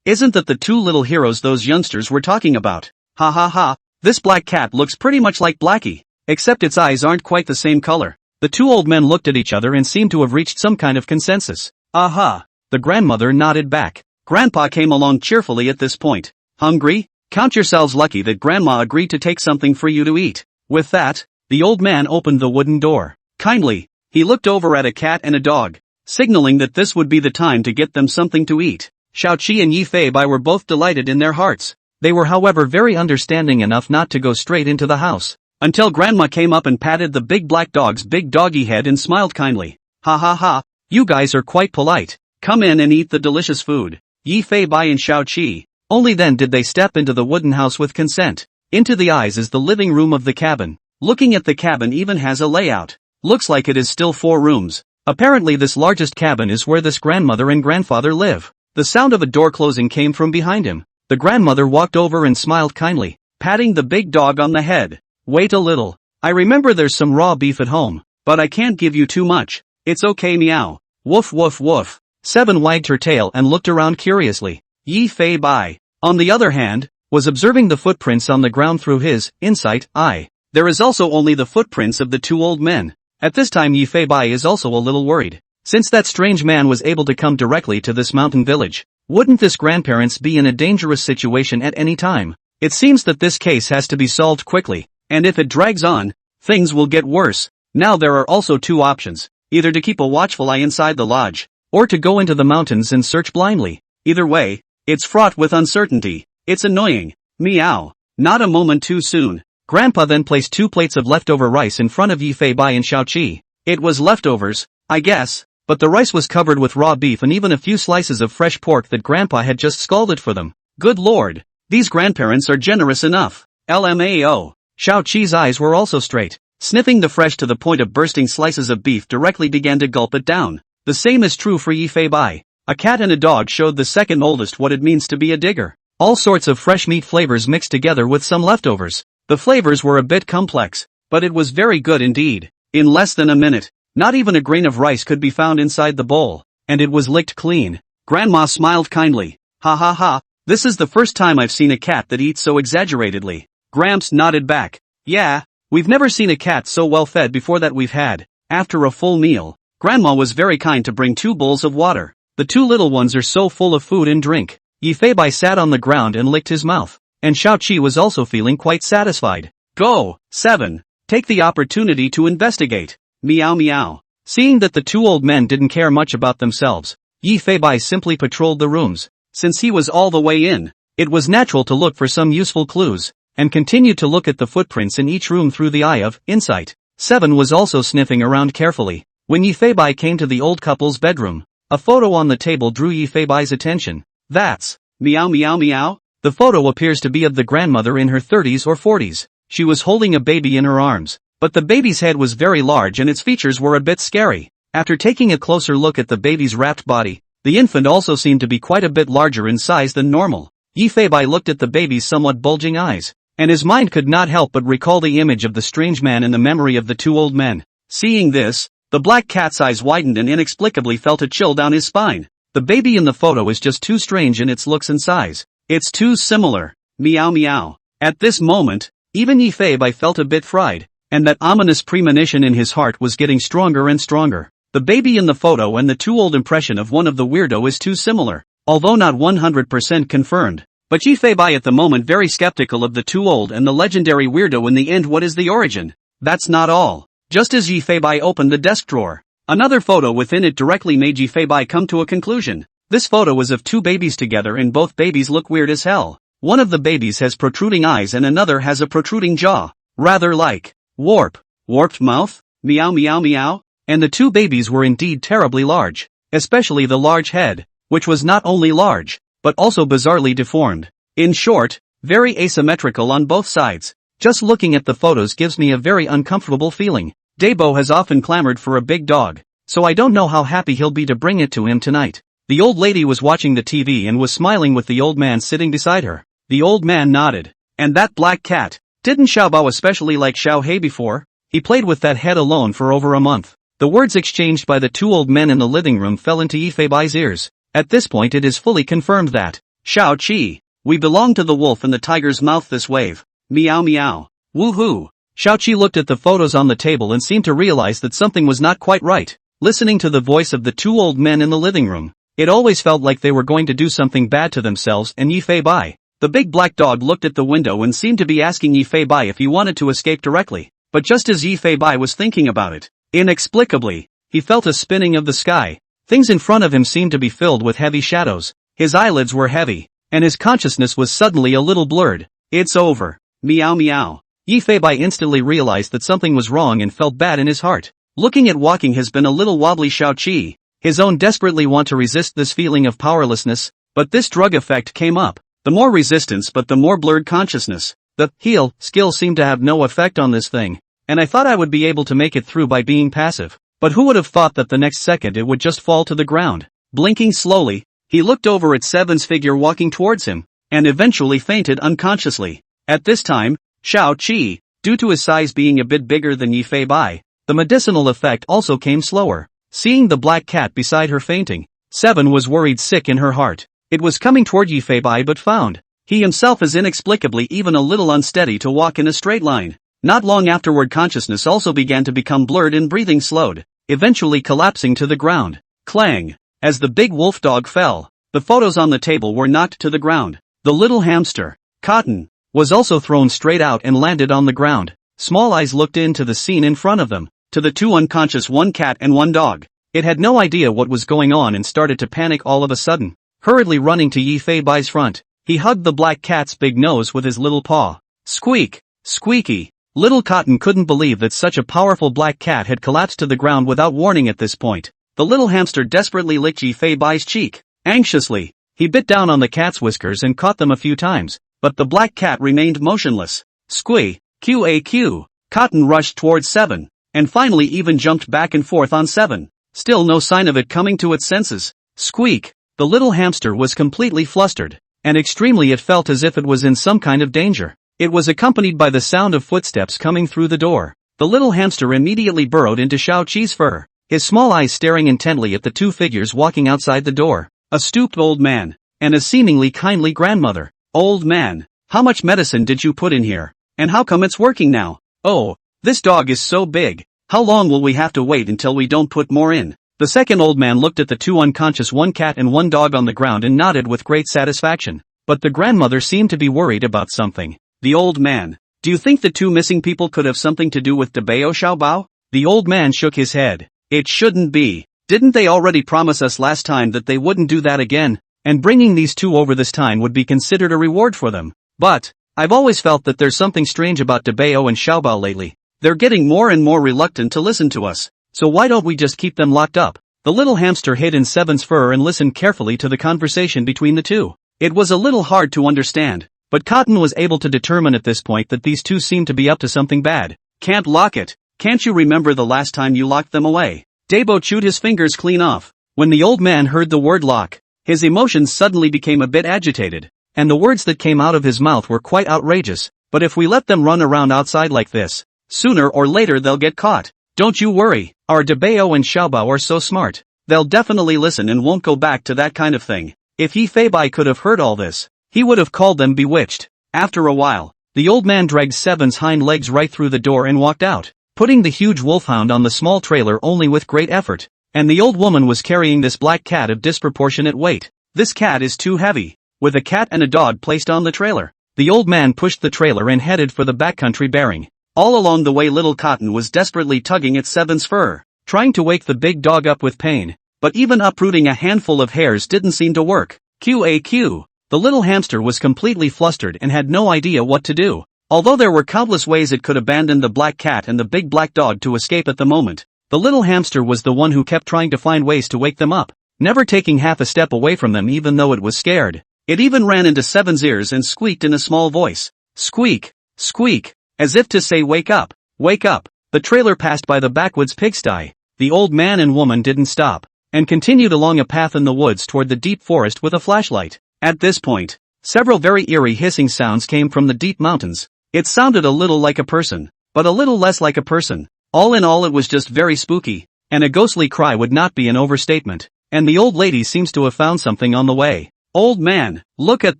[SPEAKER 1] Isn't that the 2 little heroes those youngsters were talking about? Ha ha ha, this black cat looks pretty much like Blackie, except its eyes aren't quite the same color. The 2 old men looked at each other and seemed to have reached some kind of consensus. Aha! The grandmother nodded back. Grandpa came along cheerfully at this point. Hungry? Count yourselves lucky that Grandma agreed to take something for you to eat. With that, the old man opened the wooden door. Kindly, he looked over at a cat and a dog, signaling that this would be the time to get them something to eat. Xiao Qi and Yi Fei Bai were both delighted in their hearts. They were however very understanding enough not to go straight into the house, until Grandma came up and patted the big black dog's big doggy head and smiled kindly. Ha ha ha, you guys are quite polite. Come in and eat the delicious food. Yi Fei Bai and Xiao Qi. Only then did they step into the wooden house with consent. Into the eyes is the living room of the cabin. Looking at the cabin even has a layout. Looks like it is still 4 rooms. Apparently this largest cabin is where this grandmother and grandfather live. The sound of a door closing came from behind him. The grandmother walked over and smiled kindly, patting the big dog on the head. Wait a little. I remember there's some raw beef at home, but I can't give you too much. It's okay meow. Woof woof woof. 7 wagged her tail and looked around curiously. Yi Fei Bai, on the other hand, was observing the footprints on the ground through his insight eye. There is also only the footprints of the 2 old men. At this time Yi Fei Bai is also a little worried. Since that strange man was able to come directly to this mountain village, wouldn't this grandparents be in a dangerous situation at any time? It seems that this case has to be solved quickly, and if it drags on, things will get worse. Now there are also 2 options, either to keep a watchful eye inside the lodge, or to go into the mountains and search blindly. Either way, it's fraught with uncertainty. It's annoying. Meow. Not a moment too soon. Grandpa then placed 2 plates of leftover rice in front of Yi Fei Bai and Xiao Qi. It was leftovers, I guess, but the rice was covered with raw beef and even a few slices of fresh pork that Grandpa had just scalded for them. Good lord, these grandparents are generous enough. LMAO. Xiao Qi's eyes were also straight. Sniffing the fresh to the point of bursting slices of beef directly began to gulp it down. The same is true for Yi Fei Bai. A cat and a dog showed the second oldest what it means to be a digger. All sorts of fresh meat flavors mixed together with some leftovers. The flavors were a bit complex, but it was very good indeed. In less than a minute, not even a grain of rice could be found inside the bowl, and it was licked clean. Grandma smiled kindly. Ha ha ha, this is the first time I've seen a cat that eats so exaggeratedly. Gramps nodded back. Yeah, we've never seen a cat so well fed before that we've had. After a full meal, Grandma was very kind to bring 2 bowls of water. The 2 little ones are so full of food and drink. Yi Fei Bai sat on the ground and licked his mouth, and Xiao Qi was also feeling quite satisfied. Go, 7. Take the opportunity to investigate. Meow meow. Seeing that the 2 old men didn't care much about themselves, Yi Feibai simply patrolled the rooms. Since he was all the way in, it was natural to look for some useful clues, and continued to look at the footprints in each room through the eye of insight. 7 was also sniffing around carefully. When Yi Feibai came to the old couple's bedroom, a photo on the table drew Yi Feibai's attention. That's meow meow meow. The photo appears to be of the grandmother in her 30s or 40s. She was holding a baby in her arms, but the baby's head was very large and its features were a bit scary. After taking a closer look at the baby's wrapped body, the infant also seemed to be quite a bit larger in size than normal. Yi Feibai looked at the baby's somewhat bulging eyes, and his mind could not help but recall the image of the strange man in the memory of the two old men. Seeing this, the black cat's eyes widened and inexplicably felt a chill down his spine. The baby in the photo is just too strange in its looks and size. It's too similar. Meow meow. At this moment, even Yi Feibai felt a bit fried, and that ominous premonition in his heart was getting stronger and stronger. The baby in the photo and the too old impression of one of the weirdo is too similar, although not 100% confirmed. But Yi Feibai at the moment very skeptical of the too old and the legendary weirdo in the end. What is the origin? That's not all. Just as Yi Feibai opened the desk drawer, another photo within it directly made Yi Feibai come to a conclusion. This photo is of two babies together and both babies look weird as hell. One of the babies has protruding eyes and another has a protruding jaw. Rather like warped mouth, meow meow meow. And the two babies were indeed terribly large, especially the large head, which was not only large, but also bizarrely deformed. In short, very asymmetrical on both sides. Just looking at the photos gives me a very uncomfortable feeling. Dabo has often clamored for a big dog, so I don't know how happy he'll be to bring it to him tonight. The old lady was watching the TV and was smiling with the old man sitting beside her. The old man nodded. And that black cat, didn't Xiaobao especially like Xiao He before? He played with that head alone for over a month. The words exchanged by the two old men in the living room fell into Yi Feibai's ears. At this point it is fully confirmed that, Xiao Qi, we belong to the wolf and the tiger's mouth this wave. Meow meow. Woohoo. Xiao Qi looked at the photos on the table and seemed to realize that something was not quite right. Listening to the voice of the two old men in the living room, it always felt like they were going to do something bad to themselves and Yi Feibai. The big black dog looked at the window and seemed to be asking Yi Feibai if he wanted to escape directly. But just as Yi Feibai was thinking about it, inexplicably, he felt a spinning of the sky. Things in front of him seemed to be filled with heavy shadows. His eyelids were heavy, and his consciousness was suddenly a little blurred. It's over. Meow meow. Yi Feibai instantly realized that something was wrong and felt bad in his heart. Looking at walking has been a little wobbly Xiao Qi. His own desperately want to resist this feeling of powerlessness, but this drug effect came up. The more resistance but the more blurred consciousness. The heal skill seemed to have no effect on this thing, and I thought I would be able to make it through by being passive. But who would have thought that the next second it would just fall to the ground? Blinking slowly, he looked over at Seven's figure walking towards him, and eventually fainted unconsciously. At this time, Xiao Qi, due to his size being a bit bigger than Yi Feibai, the medicinal effect also came slower. Seeing the black cat beside her fainting, Seven was worried sick in her heart. It was coming toward Yi Feibai but found he himself is inexplicably even a little unsteady to walk in a straight line. Not long afterward consciousness also began to become blurred and breathing slowed, eventually collapsing to the ground. Clang! As the big wolf dog fell, the photos on the table were knocked to the ground. The little hamster, Cotton, was also thrown straight out and landed on the ground. Small Eyes looked into the scene in front of them, to the two unconscious one cat and one dog. It had no idea what was going on and started to panic all of a sudden. Hurriedly running to Yi Feibai's front, he hugged the black cat's big nose with his little paw. Squeak! Squeaky! Little Cotton couldn't believe that such a powerful black cat had collapsed to the ground without warning at this point. The little hamster desperately licked Yi Feibai's cheek. Anxiously, he bit down on the cat's whiskers and caught them a few times, but the black cat remained motionless. Squee! QAQ! Cotton rushed towards Seven, and finally even jumped back and forth on Seven. Still no sign of it coming to its senses. Squeak! The little hamster was completely flustered, and extremely it felt as if it was in some kind of danger. It was accompanied by the sound of footsteps coming through the door. The little hamster immediately burrowed into Xiao Qi's fur, his small eyes staring intently at the two figures walking outside the door, a stooped old man, and a seemingly kindly grandmother. Old man, how much medicine did you put in here? And how come it's working now? Oh, this dog is so big, how long will we have to wait until we don't put more in? The second old man looked at the two unconscious one cat and one dog on the ground and nodded with great satisfaction. But the grandmother seemed to be worried about something. The old man, do you think the two missing people could have something to do with Dabao Xiaobao? The old man shook his head. It shouldn't be. Didn't they already promise us last time that they wouldn't do that again? And bringing these two over this time would be considered a reward for them. But I've always felt that there's something strange about Dabeo and Xiaobao lately. They're getting more and more reluctant to listen to us. So why don't we just keep them locked up? The little hamster hid in Seven's fur and listened carefully to the conversation between the two. It was a little hard to understand, but Cotton was able to determine at this point that these two seemed to be up to something bad. Can't lock it. Can't you remember the last time you locked them away? Dabo chewed his fingers clean off. When the old man heard the word lock, his emotions suddenly became a bit agitated, and the words that came out of his mouth were quite outrageous. But if we let them run around outside like this, sooner or later they'll get caught. Don't you worry, our Dabeo and Xiaobao are so smart. They'll definitely listen and won't go back to that kind of thing. If He Feibai could have heard all this, he would have called them bewitched. After a while, the old man dragged Seven's hind legs right through the door and walked out, putting the huge wolfhound on the small trailer only with great effort. And the old woman was carrying this black cat of disproportionate weight. This cat is too heavy. With a cat and a dog placed on the trailer, the old man pushed the trailer and headed for the backcountry bearing. All along the way little Cotton was desperately tugging at Seven's fur, trying to wake the big dog up with pain. But even uprooting a handful of hairs didn't seem to work. QAQ. The little hamster was completely flustered and had no idea what to do. Although there were countless ways it could abandon the black cat and the big black dog to escape at the moment, the little hamster was the one who kept trying to find ways to wake them up, never taking half a step away from them even though it was scared. It even ran into Seven's ears and squeaked in a small voice. Squeak, squeak, as if to say wake up, wake up. The trailer passed by the backwoods pigsty. The old man and woman didn't stop, and continued along a path in the woods toward the deep forest with a flashlight. At this point, several very eerie hissing sounds came from the deep mountains. It sounded a little like a person, but a little less like a person. All in all it was just very spooky, and a ghostly cry would not be an overstatement. And the old lady seems to have found something on the way. Old man, look at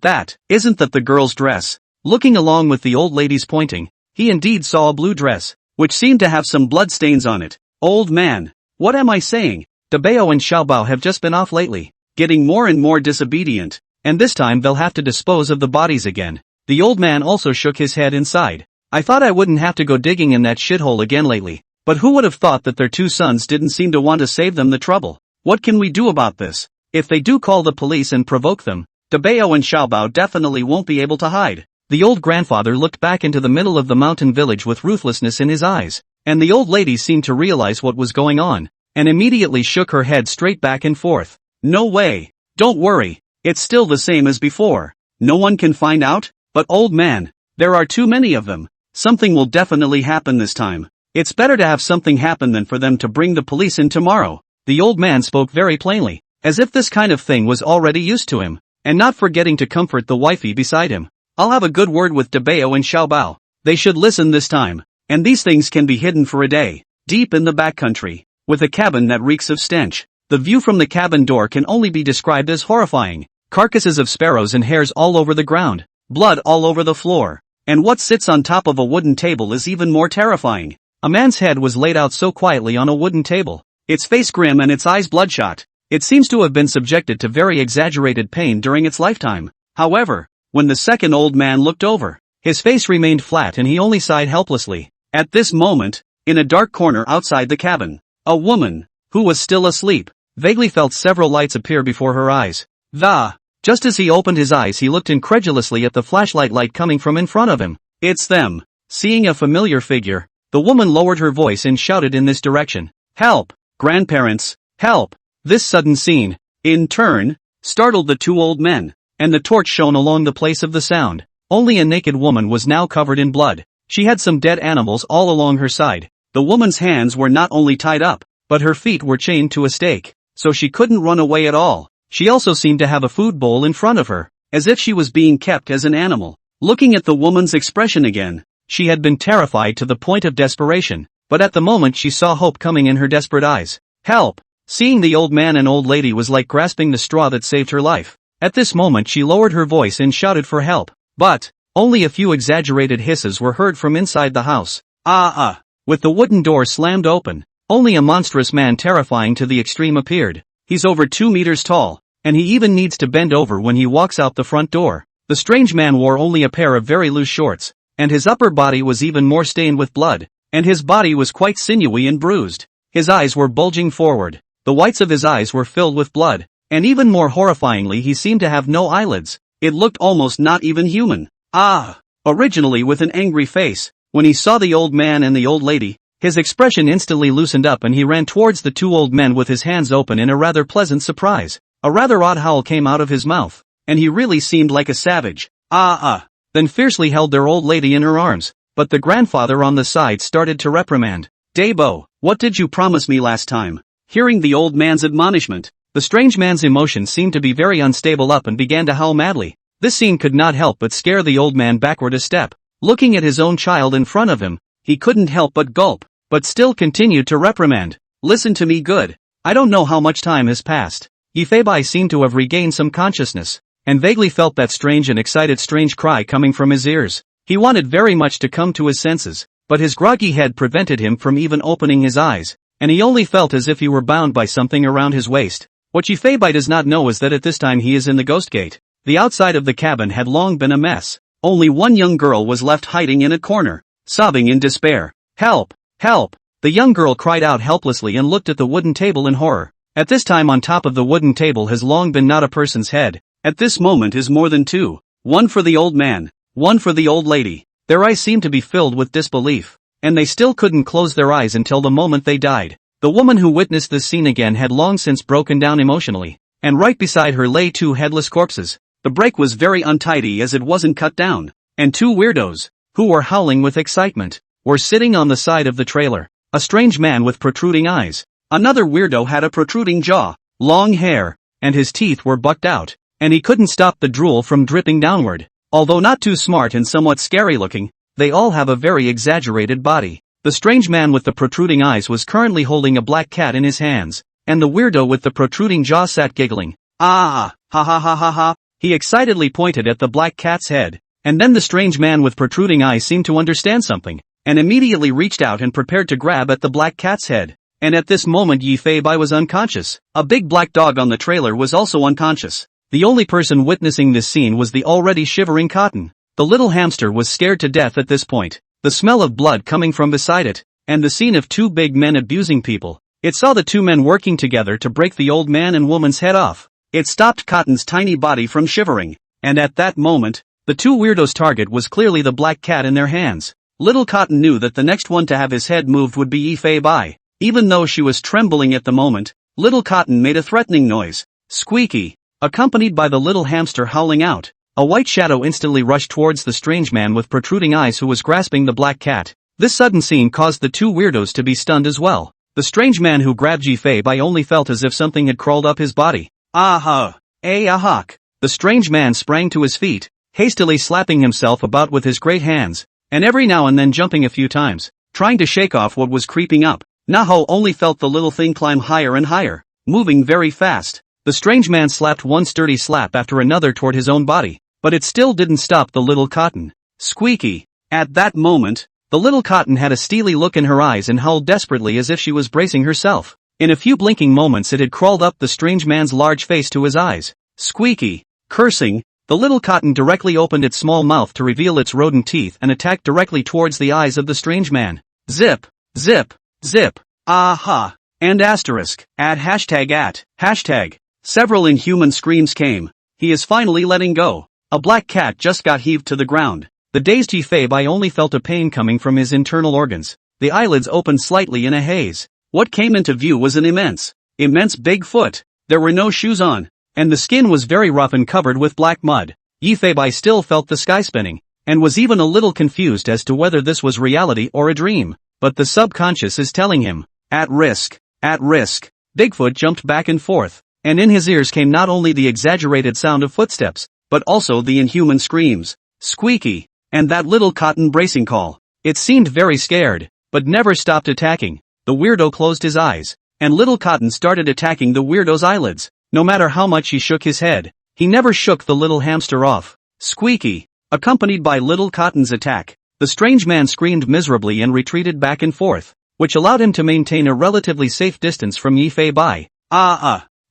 [SPEAKER 1] that, isn't that the girl's dress? Looking along with the old lady's pointing, he indeed saw a blue dress, which seemed to have some blood stains on it. Old man, what am I saying? Dabeo and Xiaobao have just been off lately, getting more and more disobedient, and this time they'll have to dispose of the bodies again. The old man also shook his head inside. I thought I wouldn't have to go digging in that shithole again lately, but who would have thought that their two sons didn't seem to want to save them the trouble? What can we do about this? If they do call the police and provoke them, Dabeo and Xiaobao definitely won't be able to hide. The old grandfather looked back into the middle of the mountain village with ruthlessness in his eyes, and the old lady seemed to realize what was going on, and immediately shook her head straight back and forth. No way. Don't worry. It's still the same as before. No one can find out? But old man, there are too many of them. Something will definitely happen this time. It's better to have something happen than for them to bring the police in tomorrow. The old man spoke very plainly, as if this kind of thing was already used to him, and not forgetting to comfort the wifey beside him. I'll have a good word with Dabeo and Xiaobao. They should listen this time, and these things can be hidden for a day, deep in the backcountry, with a cabin that reeks of stench. The view from the cabin door can only be described as horrifying. Carcasses of sparrows and hares all over the ground, blood all over the floor, and what sits on top of a wooden table is even more terrifying. A man's head was laid out so quietly on a wooden table, its face grim and its eyes bloodshot. It seems to have been subjected to very exaggerated pain during its lifetime. However, when the second old man looked over, his face remained flat and he only sighed helplessly. At this moment, in a dark corner outside the cabin, a woman, who was still asleep, vaguely felt several lights appear before her eyes. Just as he opened his eyes he looked incredulously at the flashlight light coming from in front of him. It's them. Seeing a familiar figure, the woman lowered her voice and shouted in this direction. Help! Grandparents! Help! This sudden scene, in turn, startled the two old men, and the torch shone along the place of the sound. Only a naked woman was now covered in blood. She had some dead animals all along her side. The woman's hands were not only tied up, but her feet were chained to a stake, so she couldn't run away at all. She also seemed to have a food bowl in front of her, as if she was being kept as an animal. Looking at the woman's expression again, she had been terrified to the point of desperation, but at the moment she saw hope coming in her desperate eyes. Help! Seeing the old man and old lady was like grasping the straw that saved her life. At this moment she lowered her voice and shouted for help, but only a few exaggerated hisses were heard from inside the house. With the wooden door slammed open, only a monstrous man terrifying to the extreme appeared. He's over 2 meters tall, and he even needs to bend over when he walks out the front door. The strange man wore only a pair of very loose shorts, and his upper body was even more stained with blood, and his body was quite sinewy and bruised. His eyes were bulging forward, The whites of his eyes were filled with blood, and even more horrifyingly he seemed to have no eyelids. It looked almost not even human. Originally with an angry face, when he saw the old man and the old lady, his expression instantly loosened up and he ran towards the two old men with his hands open in a rather pleasant surprise. A rather odd howl came out of his mouth, and he really seemed like a savage. Then fiercely held their old lady in her arms, but the grandfather on the side started to reprimand. Dabo, what did you promise me last time? Hearing the old man's admonishment, the strange man's emotions seemed to be very unstable up and began to howl madly. This scene could not help but scare the old man backward a step. Looking at his own child in front of him, he couldn't help but gulp, but still continued to reprimand. Listen to me good. I don't know how much time has passed. Yifei seemed to have regained some consciousness, and vaguely felt that strange and excited strange cry coming from his ears. He wanted very much to come to his senses, but his groggy head prevented him from even opening his eyes, and he only felt as if he were bound by something around his waist. What Yifei does not know is that at this time he is in the ghost gate. The outside of the cabin had long been a mess. Only one young girl was left hiding in a corner, sobbing in despair. Help! Help! The young girl cried out helplessly and looked at the wooden table in horror. At this time on top of the wooden table has long been not a person's head. At this moment is more than two. One for the old man, one for the old lady. Their eyes seemed to be filled with disbelief, and they still couldn't close their eyes until the moment they died. The woman who witnessed this scene again had long since broken down emotionally, and right beside her lay two headless corpses. The break was very untidy as it wasn't cut down, and two weirdos, who were howling with excitement, were sitting on the side of the trailer. A strange man with protruding eyes. Another weirdo had a protruding jaw, long hair, and his teeth were bucked out, and he couldn't stop the drool from dripping downward. Although not too smart and somewhat scary looking, they all have a very exaggerated body. The strange man with the protruding eyes was currently holding a black cat in his hands, and the weirdo with the protruding jaw sat giggling. Ha ha ha ha ha. He excitedly pointed at the black cat's head, and then the strange man with protruding eyes seemed to understand something, and immediately reached out and prepared to grab at the black cat's head. And at this moment Yifei was unconscious. A big black dog on the trailer was also unconscious. The only person witnessing this scene was the already shivering Cotton. The little hamster was scared to death at this point. The smell of blood coming from beside it, and the scene of two big men abusing people. It saw the two men working together to break the old man and woman's head off. It stopped Cotton's tiny body from shivering, and at that moment, the two weirdos' target was clearly the black cat in their hands. Little Cotton knew that the next one to have his head moved would be Yifei. Even though she was trembling at the moment, Little Cotton made a threatening noise. Squeaky, accompanied by the little hamster howling out. A white shadow instantly rushed towards the strange man with protruding eyes who was grasping the black cat. This sudden scene caused the two weirdos to be stunned as well. The strange man who grabbed Yifei only felt as if something had crawled up his body. Aha! Ahawk! The strange man sprang to his feet, hastily slapping himself about with his great hands, and every now and then jumping a few times, trying to shake off what was creeping up. Naho only felt the little thing climb higher and higher, moving very fast. The strange man slapped one sturdy slap after another toward his own body, but it still didn't stop the little Cotton. Squeaky! At that moment, the little Cotton had a steely look in her eyes and howled desperately as if she was bracing herself. In a few blinking moments it had crawled up the strange man's large face to his eyes. Squeaky! Cursing, the little Cotton directly opened its small mouth to reveal its rodent teeth and attacked directly towards the eyes of the strange man. Zip! Zip! Zip! Aha! And asterisk. Add hashtag at. Hashtag. Several inhuman screams came. He is finally letting go. A black cat just got heaved to the ground. The dazed Yifei only felt a pain coming from his internal organs. The eyelids opened slightly in a haze. What came into view was an immense big foot. There were no shoes on, and the skin was very rough and covered with black mud. Yifei still felt the sky spinning, and was even a little confused as to whether this was reality or a dream. But the subconscious is telling him, at risk, at risk. Bigfoot jumped back and forth, and in his ears came not only the exaggerated sound of footsteps, but also the inhuman screams, squeaky, and that little Cotton bracing call. It seemed very scared, but never stopped attacking. The weirdo closed his eyes, and little Cotton started attacking the weirdo's eyelids. No matter how much he shook his head, he never shook the little hamster off. Squeaky, accompanied by little Cotton's attack. The strange man screamed miserably and retreated back and forth, which allowed him to maintain a relatively safe distance from Yifei.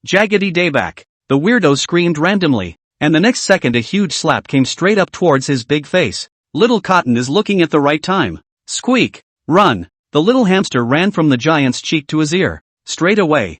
[SPEAKER 1] Jaggedy dayback. The weirdo screamed randomly, and the next second a huge slap came straight up towards his big face. Little Cotton is looking at the right time. Squeak! Run! The little hamster ran from the giant's cheek to his ear. Straight away,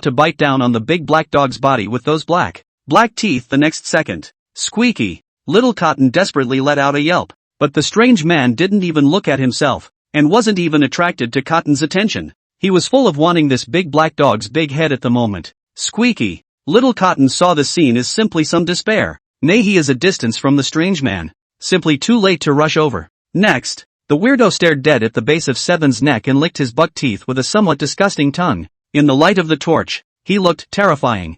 [SPEAKER 1] about to bite down on the big black dog's body with those black teeth the next second. Squeaky. Little Cotton desperately let out a yelp, but the strange man didn't even look at himself, and wasn't even attracted to Cotton's attention. He was full of wanting this big black dog's big head at the moment. Squeaky. Little Cotton saw the scene as simply some despair. Nay, he is a distance from the strange man. Simply too late to rush over. Next, the weirdo stared dead at the base of Seven's neck and licked his buck teeth with a somewhat disgusting tongue. In the light of the torch, he looked terrifying.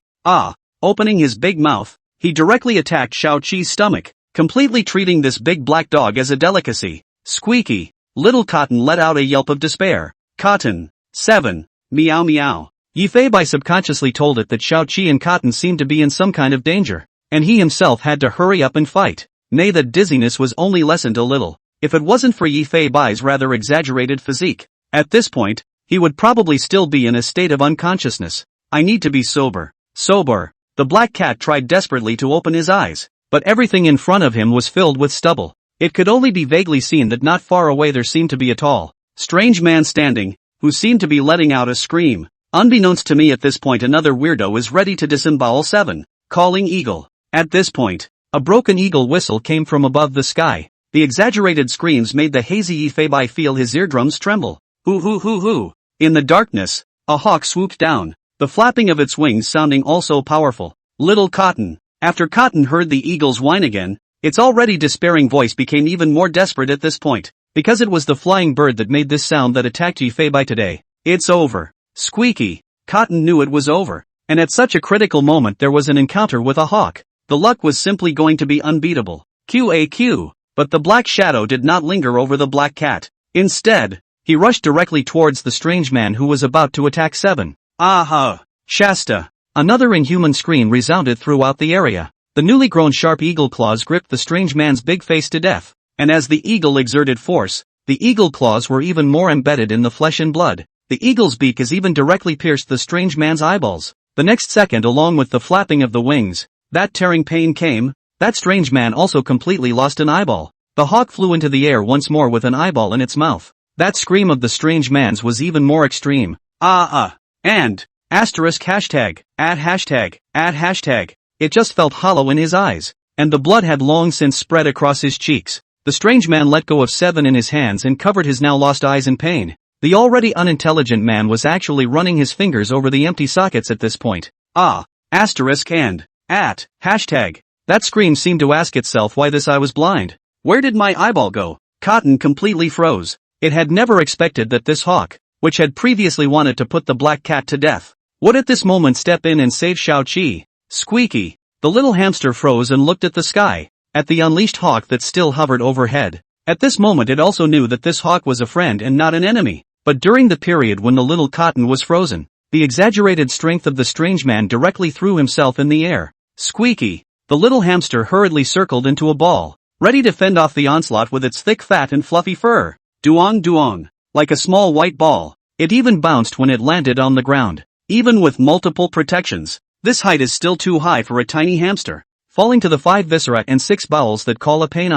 [SPEAKER 1] Opening his big mouth, he directly attacked Xiao-Chi's stomach, completely treating this big black dog as a delicacy. Squeaky. Little Cotton let out a yelp of despair. Cotton. 7. Meow meow. Yifei subconsciously told it that Xiao-Chi and Cotton seemed to be in some kind of danger, and he himself had to hurry up and fight. Nay, the dizziness was only lessened a little, if it wasn't for Yifei's rather exaggerated physique. At this point, he would probably still be in a state of unconsciousness. I need to be sober. Sober. The black cat tried desperately to open his eyes, but everything in front of him was filled with stubble. It could only be vaguely seen that not far away there seemed to be a tall, strange man standing, who seemed to be letting out a scream. Unbeknownst to me at this point, another weirdo is ready to disembowel 7. Calling eagle. At this point, a broken eagle whistle came from above the sky. The exaggerated screams made the hazy Yifei feel his eardrums tremble. Hoo hoo hoo hoo. In the darkness, a hawk swooped down, the flapping of its wings sounding also powerful. Little Cotton. After Cotton heard the eagle's whine again, its already despairing voice became even more desperate at this point, because it was the flying bird that made this sound that attacked Yifei today. It's over. Squeaky. Cotton knew it was over, and at such a critical moment there was an encounter with a hawk. The luck was simply going to be unbeatable. QAQ. But the black shadow did not linger over the black cat. Instead, he rushed directly towards the strange man who was about to attack 7. Aha! Shasta! Another inhuman scream resounded throughout the area. The newly grown sharp eagle claws gripped the strange man's big face to death, and as the eagle exerted force, the eagle claws were even more embedded in the flesh and blood. The eagle's beak has even directly pierced the strange man's eyeballs. The next second, along with the flapping of the wings, that tearing pain came. That strange man also completely lost an eyeball. The hawk flew into the air once more with an eyeball in its mouth. That scream of the strange man's was even more extreme. And, asterisk hashtag, add hashtag. It just felt hollow in his eyes, and the blood had long since spread across his cheeks. The strange man let go of 7 in his hands and covered his now lost eyes in pain. The already unintelligent man was actually running his fingers over the empty sockets at this point. Asterisk and, at, hashtag. That scream seemed to ask itself why this eye was blind. Where did my eyeball go? Cotton completely froze. It had never expected that this hawk, which had previously wanted to put the black cat to death, would at this moment step in and save Xiao-Qi. Squeaky. The little hamster froze and looked at the sky, at the unleashed hawk that still hovered overhead. At this moment it also knew that this hawk was a friend and not an enemy. But during the period when the little cotton was frozen, the exaggerated strength of the strange man directly threw himself in the air. Squeaky. The little hamster hurriedly circled into a ball, ready to fend off the onslaught with its thick fat and fluffy fur. Duong. Like a small white ball. It even bounced when it landed on the ground. Even with multiple protections, this height is still too high for a tiny hamster, falling to the 5 viscera and 6 bowels that call a pain.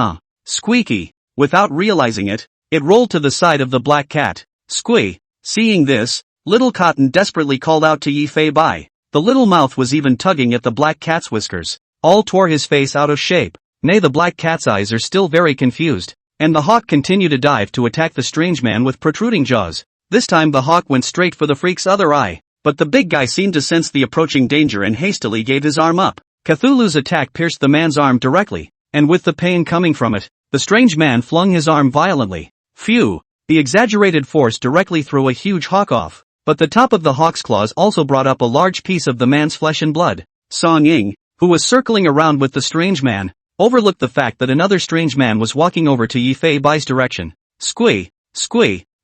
[SPEAKER 1] Squeaky. Without realizing it, it rolled to the side of the black cat. Squee. Seeing this, little cotton desperately called out to Yi Fei Bai. The little mouth was even tugging at the black cat's whiskers. All tore his face out of shape. Nay, the black cat's eyes are still very confused, and the hawk continued to dive to attack the strange man with protruding jaws. This time the hawk went straight for the freak's other eye, but the big guy seemed to sense the approaching danger and hastily gave his arm up. Cthulhu's attack pierced the man's arm directly, and with the pain coming from it, the strange man flung his arm violently. Phew! The exaggerated force directly threw a huge hawk off, but the top of the hawk's claws also brought up a large piece of the man's flesh and blood. Song Ying, who was circling around with the strange man, overlooked the fact that another strange man was walking over to Yi Fei Bai's direction. Squee!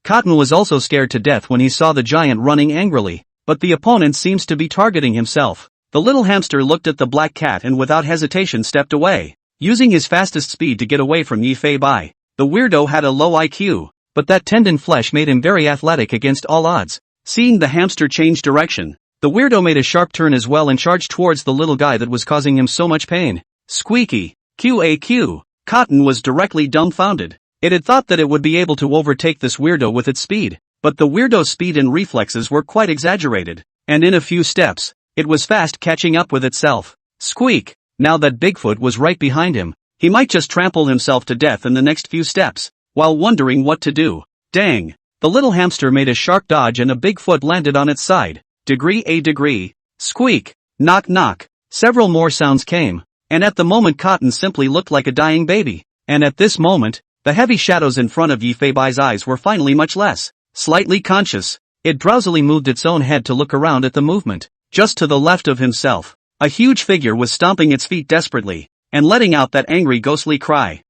[SPEAKER 1] Cotton was also scared to death when he saw the giant running angrily, but the opponent seems to be targeting himself. The little hamster looked at the black cat and without hesitation stepped away, using his fastest speed to get away from Yi Fei Bai. The weirdo had a low IQ, but that tendon flesh made him very athletic against all odds. Seeing the hamster change direction, the weirdo made a sharp turn as well and charged towards the little guy that was causing him so much pain. Squeaky. QAQ. Cotton was directly dumbfounded. It had thought that it would be able to overtake this weirdo with its speed, but the weirdo's speed and reflexes were quite exaggerated, and in a few steps, it was fast catching up with itself. Squeak! Now that Bigfoot was right behind him, he might just trample himself to death in the next few steps, while wondering what to do. Dang! The little hamster made a sharp dodge and a Bigfoot landed on its side. Degree. Squeak! Knock. Several more sounds came, and at the moment Cotton simply looked like a dying baby, and at this moment, the heavy shadows in front of Yi Fei Bai's eyes were finally much less. Slightly conscious, it drowsily moved its own head to look around at the movement. Just to the left of himself, a huge figure was stomping its feet desperately, and letting out that angry ghostly cry.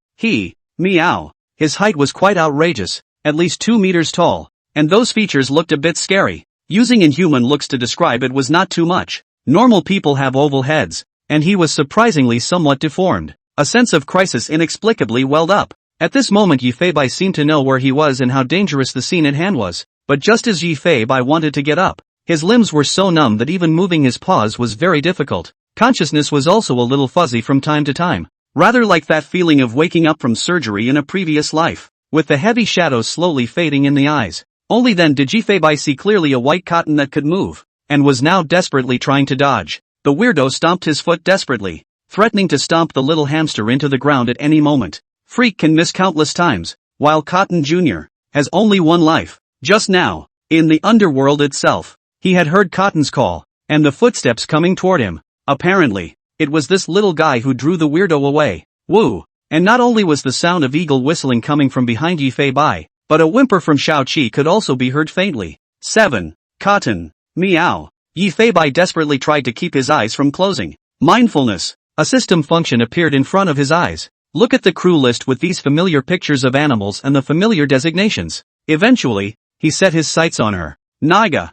[SPEAKER 1] Meow. His height was quite outrageous, at least 2 meters tall, and those features looked a bit scary. Using inhuman looks to describe it was not too much. Normal people have oval heads, and he was surprisingly somewhat deformed. A sense of crisis inexplicably welled up. At this moment Yi Fei Bai seemed to know where he was and how dangerous the scene at hand was, but just as Yi Fei Bai wanted to get up, his limbs were so numb that even moving his paws was very difficult. Consciousness was also a little fuzzy from time to time, rather like that feeling of waking up from surgery in a previous life, with the heavy shadows slowly fading in the eyes. Only then did Yi Fei Bai see clearly a white cotton that could move, and was now desperately trying to dodge. The weirdo stomped his foot desperately, threatening to stomp the little hamster into the ground at any moment. Freak can miss countless times, while Cotton Jr. has only one life. Just now, in the underworld itself, he had heard Cotton's call, and the footsteps coming toward him. Apparently, it was this little guy who drew the weirdo away. Woo! And not only was the sound of eagle whistling coming from behind Yi Fei Bai, but a whimper from Xiao-Qi could also be heard faintly. 7. Cotton. Meow. Yi Fei Bai desperately tried to keep his eyes from closing. Mindfulness. A system function appeared in front of his eyes. Look at the crew list with these familiar pictures of animals and the familiar designations. Eventually, he set his sights on her. Naiga,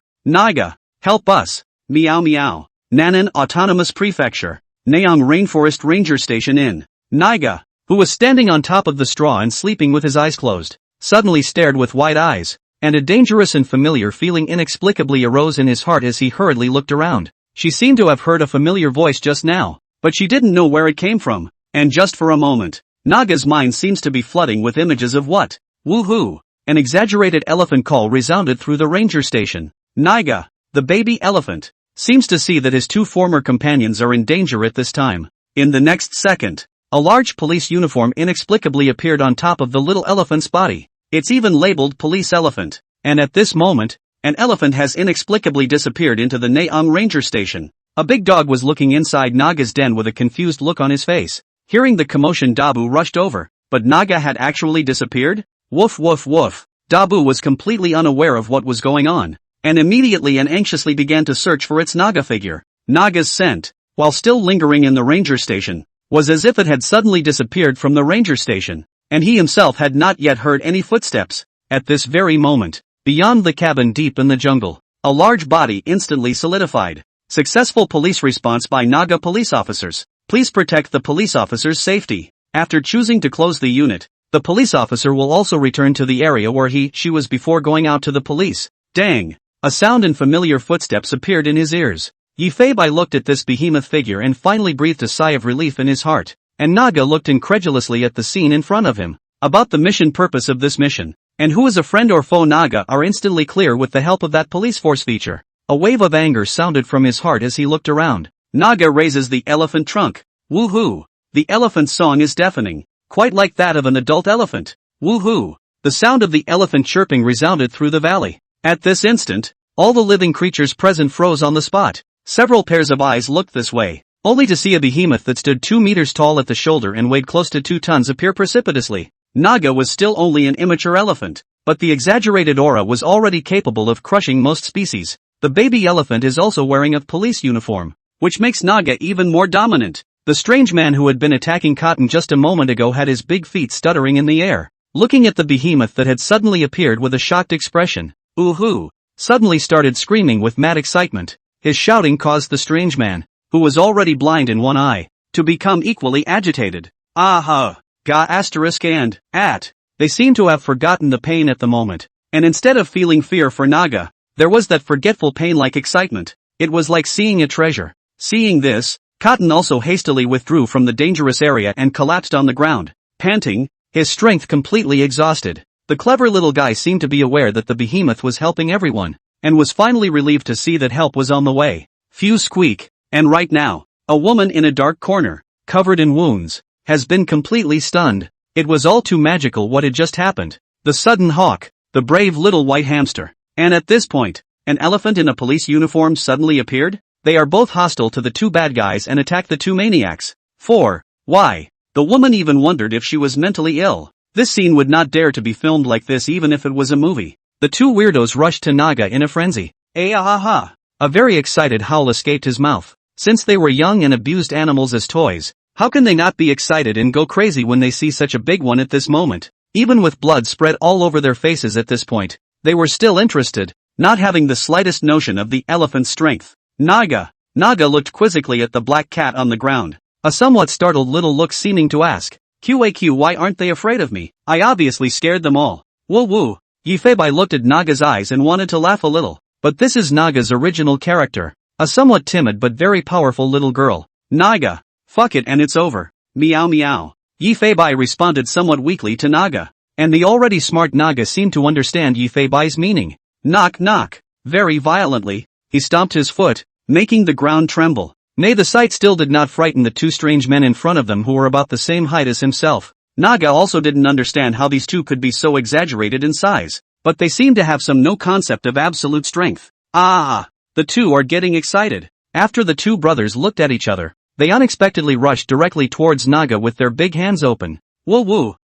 [SPEAKER 1] help us. Meow. Nanan Autonomous Prefecture. Nayang Rainforest Ranger Station in. Naiga, who was standing on top of the straw and sleeping with his eyes closed, suddenly stared with wide eyes, and a dangerous and familiar feeling inexplicably arose in his heart as he hurriedly looked around. She seemed to have heard a familiar voice just now, but she didn't know where it came from. And just for a moment, Naga's mind seems to be flooding with images of what? Woohoo! An exaggerated elephant call resounded through the ranger station. Naga, the baby elephant, seems to see that his two former companions are in danger at this time. In the next second, a large police uniform inexplicably appeared on top of the little elephant's body. It's even labeled police elephant. And at this moment, an elephant has inexplicably disappeared into the Naeung ranger station. A big dog was looking inside Naga's den with a confused look on his face. Hearing the commotion, Dabu rushed over. But Naga had actually disappeared? Woof woof woof. Dabu was completely unaware of what was going on, and immediately and anxiously began to search for its Naga figure. Naga's scent, while still lingering in the ranger station, was as if it had suddenly disappeared from the ranger station, and he himself had not yet heard any footsteps. At this very moment, beyond the cabin deep in the jungle, a large body instantly solidified. Successful police response by Naga police officers. Please protect the police officer's safety. After choosing to close the unit, the police officer will also return to the area where she was before going out to the police. Dang! A sound and familiar footsteps appeared in his ears. Yifei looked at this behemoth figure and finally breathed a sigh of relief in his heart, and Naga looked incredulously at the scene in front of him. About the mission purpose of this mission, and who is a friend or foe, Naga are instantly clear with the help of that police force feature. A wave of anger sounded from his heart as he looked around. Naga raises the elephant trunk. Woohoo! The elephant's song is deafening, quite like that of an adult elephant. Woohoo! The sound of the elephant chirping resounded through the valley. At this instant, all the living creatures present froze on the spot. Several pairs of eyes looked this way, only to see a behemoth that stood 2 meters tall at the shoulder and weighed close to 2 tons appear precipitously. Naga was still only an immature elephant, but the exaggerated aura was already capable of crushing most species. The baby elephant is also wearing a police uniform, which makes Naga even more dominant. The strange man who had been attacking Cotton just a moment ago had his big feet stuttering in the air, looking at the behemoth that had suddenly appeared with a shocked expression. Ooh-hoo! Suddenly started screaming with mad excitement. His shouting caused the strange man, who was already blind in one eye, to become equally agitated. Aha! Ga asterisk and, at. They seemed to have forgotten the pain at the moment, and instead of feeling fear for Naga, there was that forgetful pain-like excitement. It was like seeing a treasure. Seeing this, Cotton also hastily withdrew from the dangerous area and collapsed on the ground, panting, his strength completely exhausted. The clever little guy seemed to be aware that the behemoth was helping everyone, and was finally relieved to see that help was on the way. Few squeak, and right now, a woman in a dark corner, covered in wounds, has been completely stunned. It was all too magical what had just happened. The sudden hawk, the brave little white hamster, and at this point, an elephant in a police uniform suddenly appeared? They are both hostile to the two bad guys and attack the two maniacs. 4. Why? The woman even wondered if she was mentally ill. This scene would not dare to be filmed like this even if it was a movie. The two weirdos rushed to Naga in a frenzy. Ah-ha-ha! A very excited howl escaped his mouth. Since they were young and abused animals as toys, how can they not be excited and go crazy when they see such a big one at this moment? Even with blood spread all over their faces at this point, they were still interested, not having the slightest notion of the elephant's strength. Naga looked quizzically at the black cat on the ground, a somewhat startled little look seeming to ask, QAQ, why aren't they afraid of me? I obviously scared them all. Woo woo. Yifei looked at Naga's eyes and wanted to laugh a little, but this is Naga's original character, a somewhat timid but very powerful little girl. Naga, fuck it and it's over. Meow meow. Yifei responded somewhat weakly to Naga, and the already smart Naga seemed to understand Yifei's meaning. Knock knock. Very violently, he stomped his foot, making the ground tremble. Nay, the sight still did not frighten the two strange men in front of them who were about the same height as himself. Naga also didn't understand how these two could be so exaggerated in size, but they seemed to have no concept of absolute strength. Ah! The two are getting excited. After the two brothers looked at each other, they unexpectedly rushed directly towards Naga with their big hands open. Woo woo!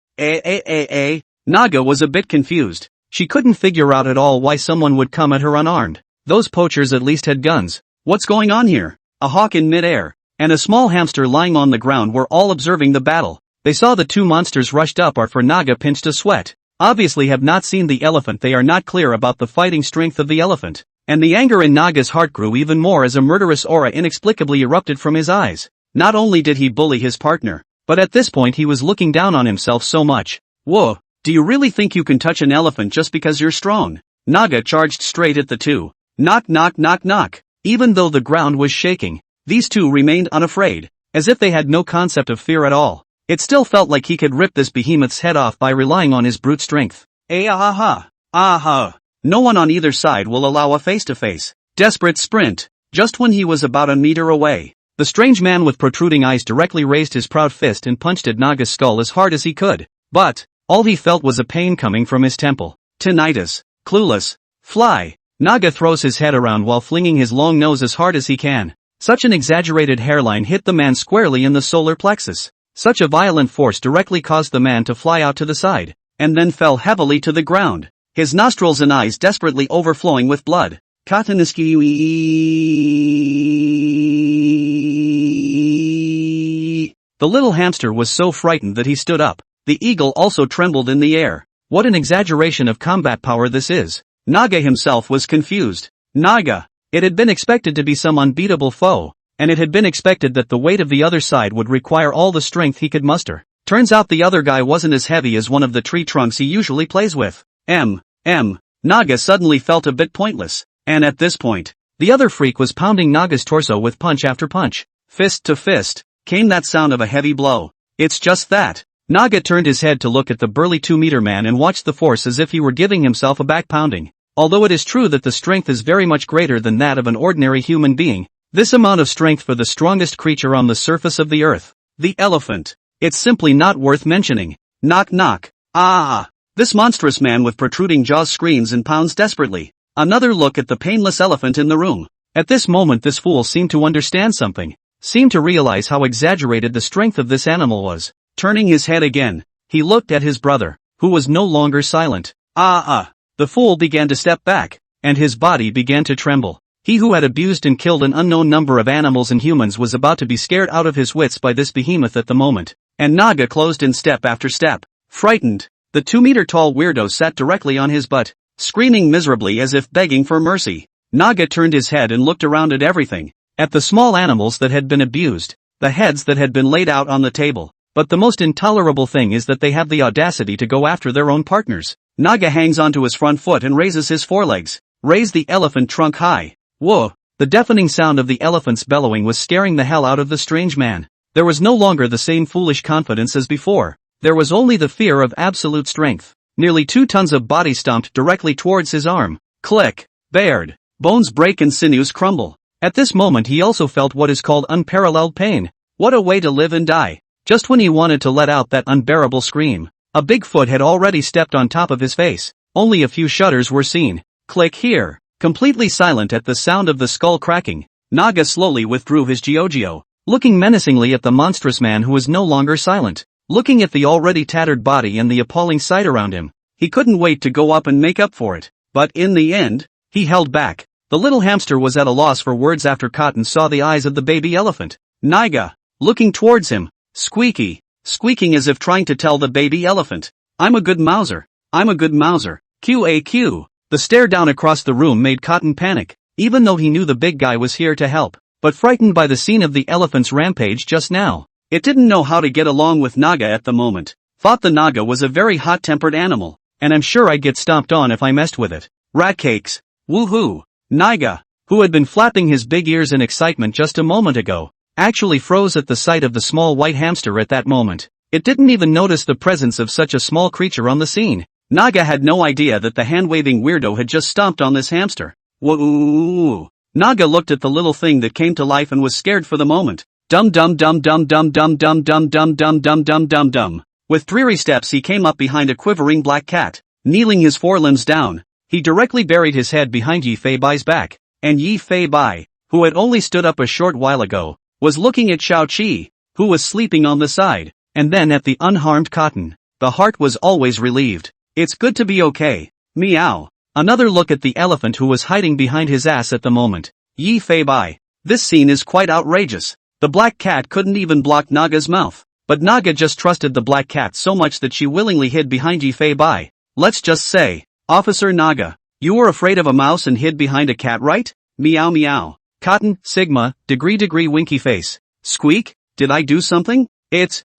[SPEAKER 1] Naga was a bit confused. She couldn't figure out at all why someone would come at her unarmed. Those poachers at least had guns. What's going on here? A hawk in mid-air, and a small hamster lying on the ground were all observing the battle. They saw the two monsters rushed up, for Naga pinched a sweat. Obviously have not seen the elephant. They are not clear about the fighting strength of the elephant. And the anger in Naga's heart grew even more as a murderous aura inexplicably erupted from his eyes. Not only did he bully his partner, but at this point he was looking down on himself so much. Whoa, do you really think you can touch an elephant just because you're strong? Naga charged straight at the two. Knock knock knock knock. Even though the ground was shaking, these two remained unafraid, as if they had no concept of fear at all. It still felt like he could rip this behemoth's head off by relying on his brute strength. Aha! Aha! No one on either side will allow a face-to-face. Desperate sprint. Just when he was about a meter away, the strange man with protruding eyes directly raised his proud fist and punched at Naga's skull as hard as he could. But all he felt was a pain coming from his temple. Tinnitus. Clueless. Fly. Naga throws his head around while flinging his long nose as hard as he can. Such an exaggerated hairline hit the man squarely in the solar plexus. Such a violent force directly caused the man to fly out to the side, and then fell heavily to the ground, his nostrils and eyes desperately overflowing with blood. The little hamster was so frightened that he stood up. The eagle also trembled in the air. What an exaggeration of combat power this is. Naga himself was confused. Naga. It had been expected to be some unbeatable foe, and it had been expected that the weight of the other side would require all the strength he could muster. Turns out the other guy wasn't as heavy as one of the tree trunks he usually plays with. Naga suddenly felt a bit pointless. And at this point, the other freak was pounding Naga's torso with punch after punch. Fist to fist, came that sound of a heavy blow. It's just that. Naga turned his head to look at the burly 2-meter man and watched the force as if he were giving himself a back pounding. Although it is true that the strength is very much greater than that of an ordinary human being, this amount of strength for the strongest creature on the surface of the earth, the elephant, it's simply not worth mentioning. Knock knock. Ah! This monstrous man with protruding jaws screams and pounds desperately. Another look at the painless elephant in the room. At this moment this fool seemed to understand something, seemed to realize how exaggerated the strength of this animal was. Turning his head again, he looked at his brother, who was no longer silent. The fool began to step back, and his body began to tremble. He who had abused and killed an unknown number of animals and humans was about to be scared out of his wits by this behemoth at the moment, and Naga closed in step after step. Frightened, the 2-meter-tall weirdo sat directly on his butt, screaming miserably as if begging for mercy. Naga turned his head and looked around at everything, at the small animals that had been abused, the heads that had been laid out on the table. But the most intolerable thing is that they have the audacity to go after their own partners. Naga hangs onto his front foot and raises his forelegs. Raise the elephant trunk high. Whoa! The deafening sound of the elephant's bellowing was scaring the hell out of the strange man. There was no longer the same foolish confidence as before. There was only the fear of absolute strength. Nearly 2 tons of body stomped directly towards his arm. Click. Bared. Bones break and sinews crumble. At this moment he also felt what is called unparalleled pain. What a way to live and die. Just when he wanted to let out that unbearable scream, a big foot had already stepped on top of his face. Only a few shudders were seen. Click here. Completely silent at the sound of the skull cracking, Naga slowly withdrew his Gyogyo, looking menacingly at the monstrous man who was no longer silent. Looking at the already tattered body and the appalling sight around him, he couldn't wait to go up and make up for it. But in the end, he held back. The little hamster was at a loss for words after Cotton saw the eyes of the baby elephant. Naga, looking towards him, squeaking as if trying to tell the baby elephant, I'm a good mouser, I'm a good mouser, QAQ. The stare down across the room made Cotton panic, even though he knew the big guy was here to help, but frightened by the scene of the elephant's rampage just now. It didn't know how to get along with Naga at the moment. Thought the Naga was a very hot-tempered animal, and I'm sure I'd get stomped on if I messed with it. Rat cakes. Woohoo! Naga, who had been flapping his big ears in excitement just a moment ago, actually froze at the sight of the small white hamster at that moment. It didn't even notice the presence of such a small creature on the scene. Naga had no idea that the hand-waving weirdo had just stomped on this hamster. Whoa! Naga looked at the little thing that came to life and was scared for the moment. Dum dum dum dum dum dum dum dum dum dum dum dum dum dum. With dreary steps he came up behind a quivering black cat. Kneeling his forelimbs down, he directly buried his head behind Yi Fei Bai's back, and Yi Fei Bai, who had only stood up a short while ago, was looking at Xiao Qi, who was sleeping on the side, and then at the unharmed Cotton. The heart was always relieved. It's good to be okay. Meow. Another look at the elephant who was hiding behind his ass at the moment. Yi Fei Bai. This scene is quite outrageous. The black cat couldn't even block Naga's mouth, but Naga just trusted the black cat so much that she willingly hid behind Yi Fei Bai. Let's just say, Officer Naga, you were afraid of a mouse and hid behind a cat, right? Meow meow. Cotton, Sigma, degree winky face. Squeak, did I do something?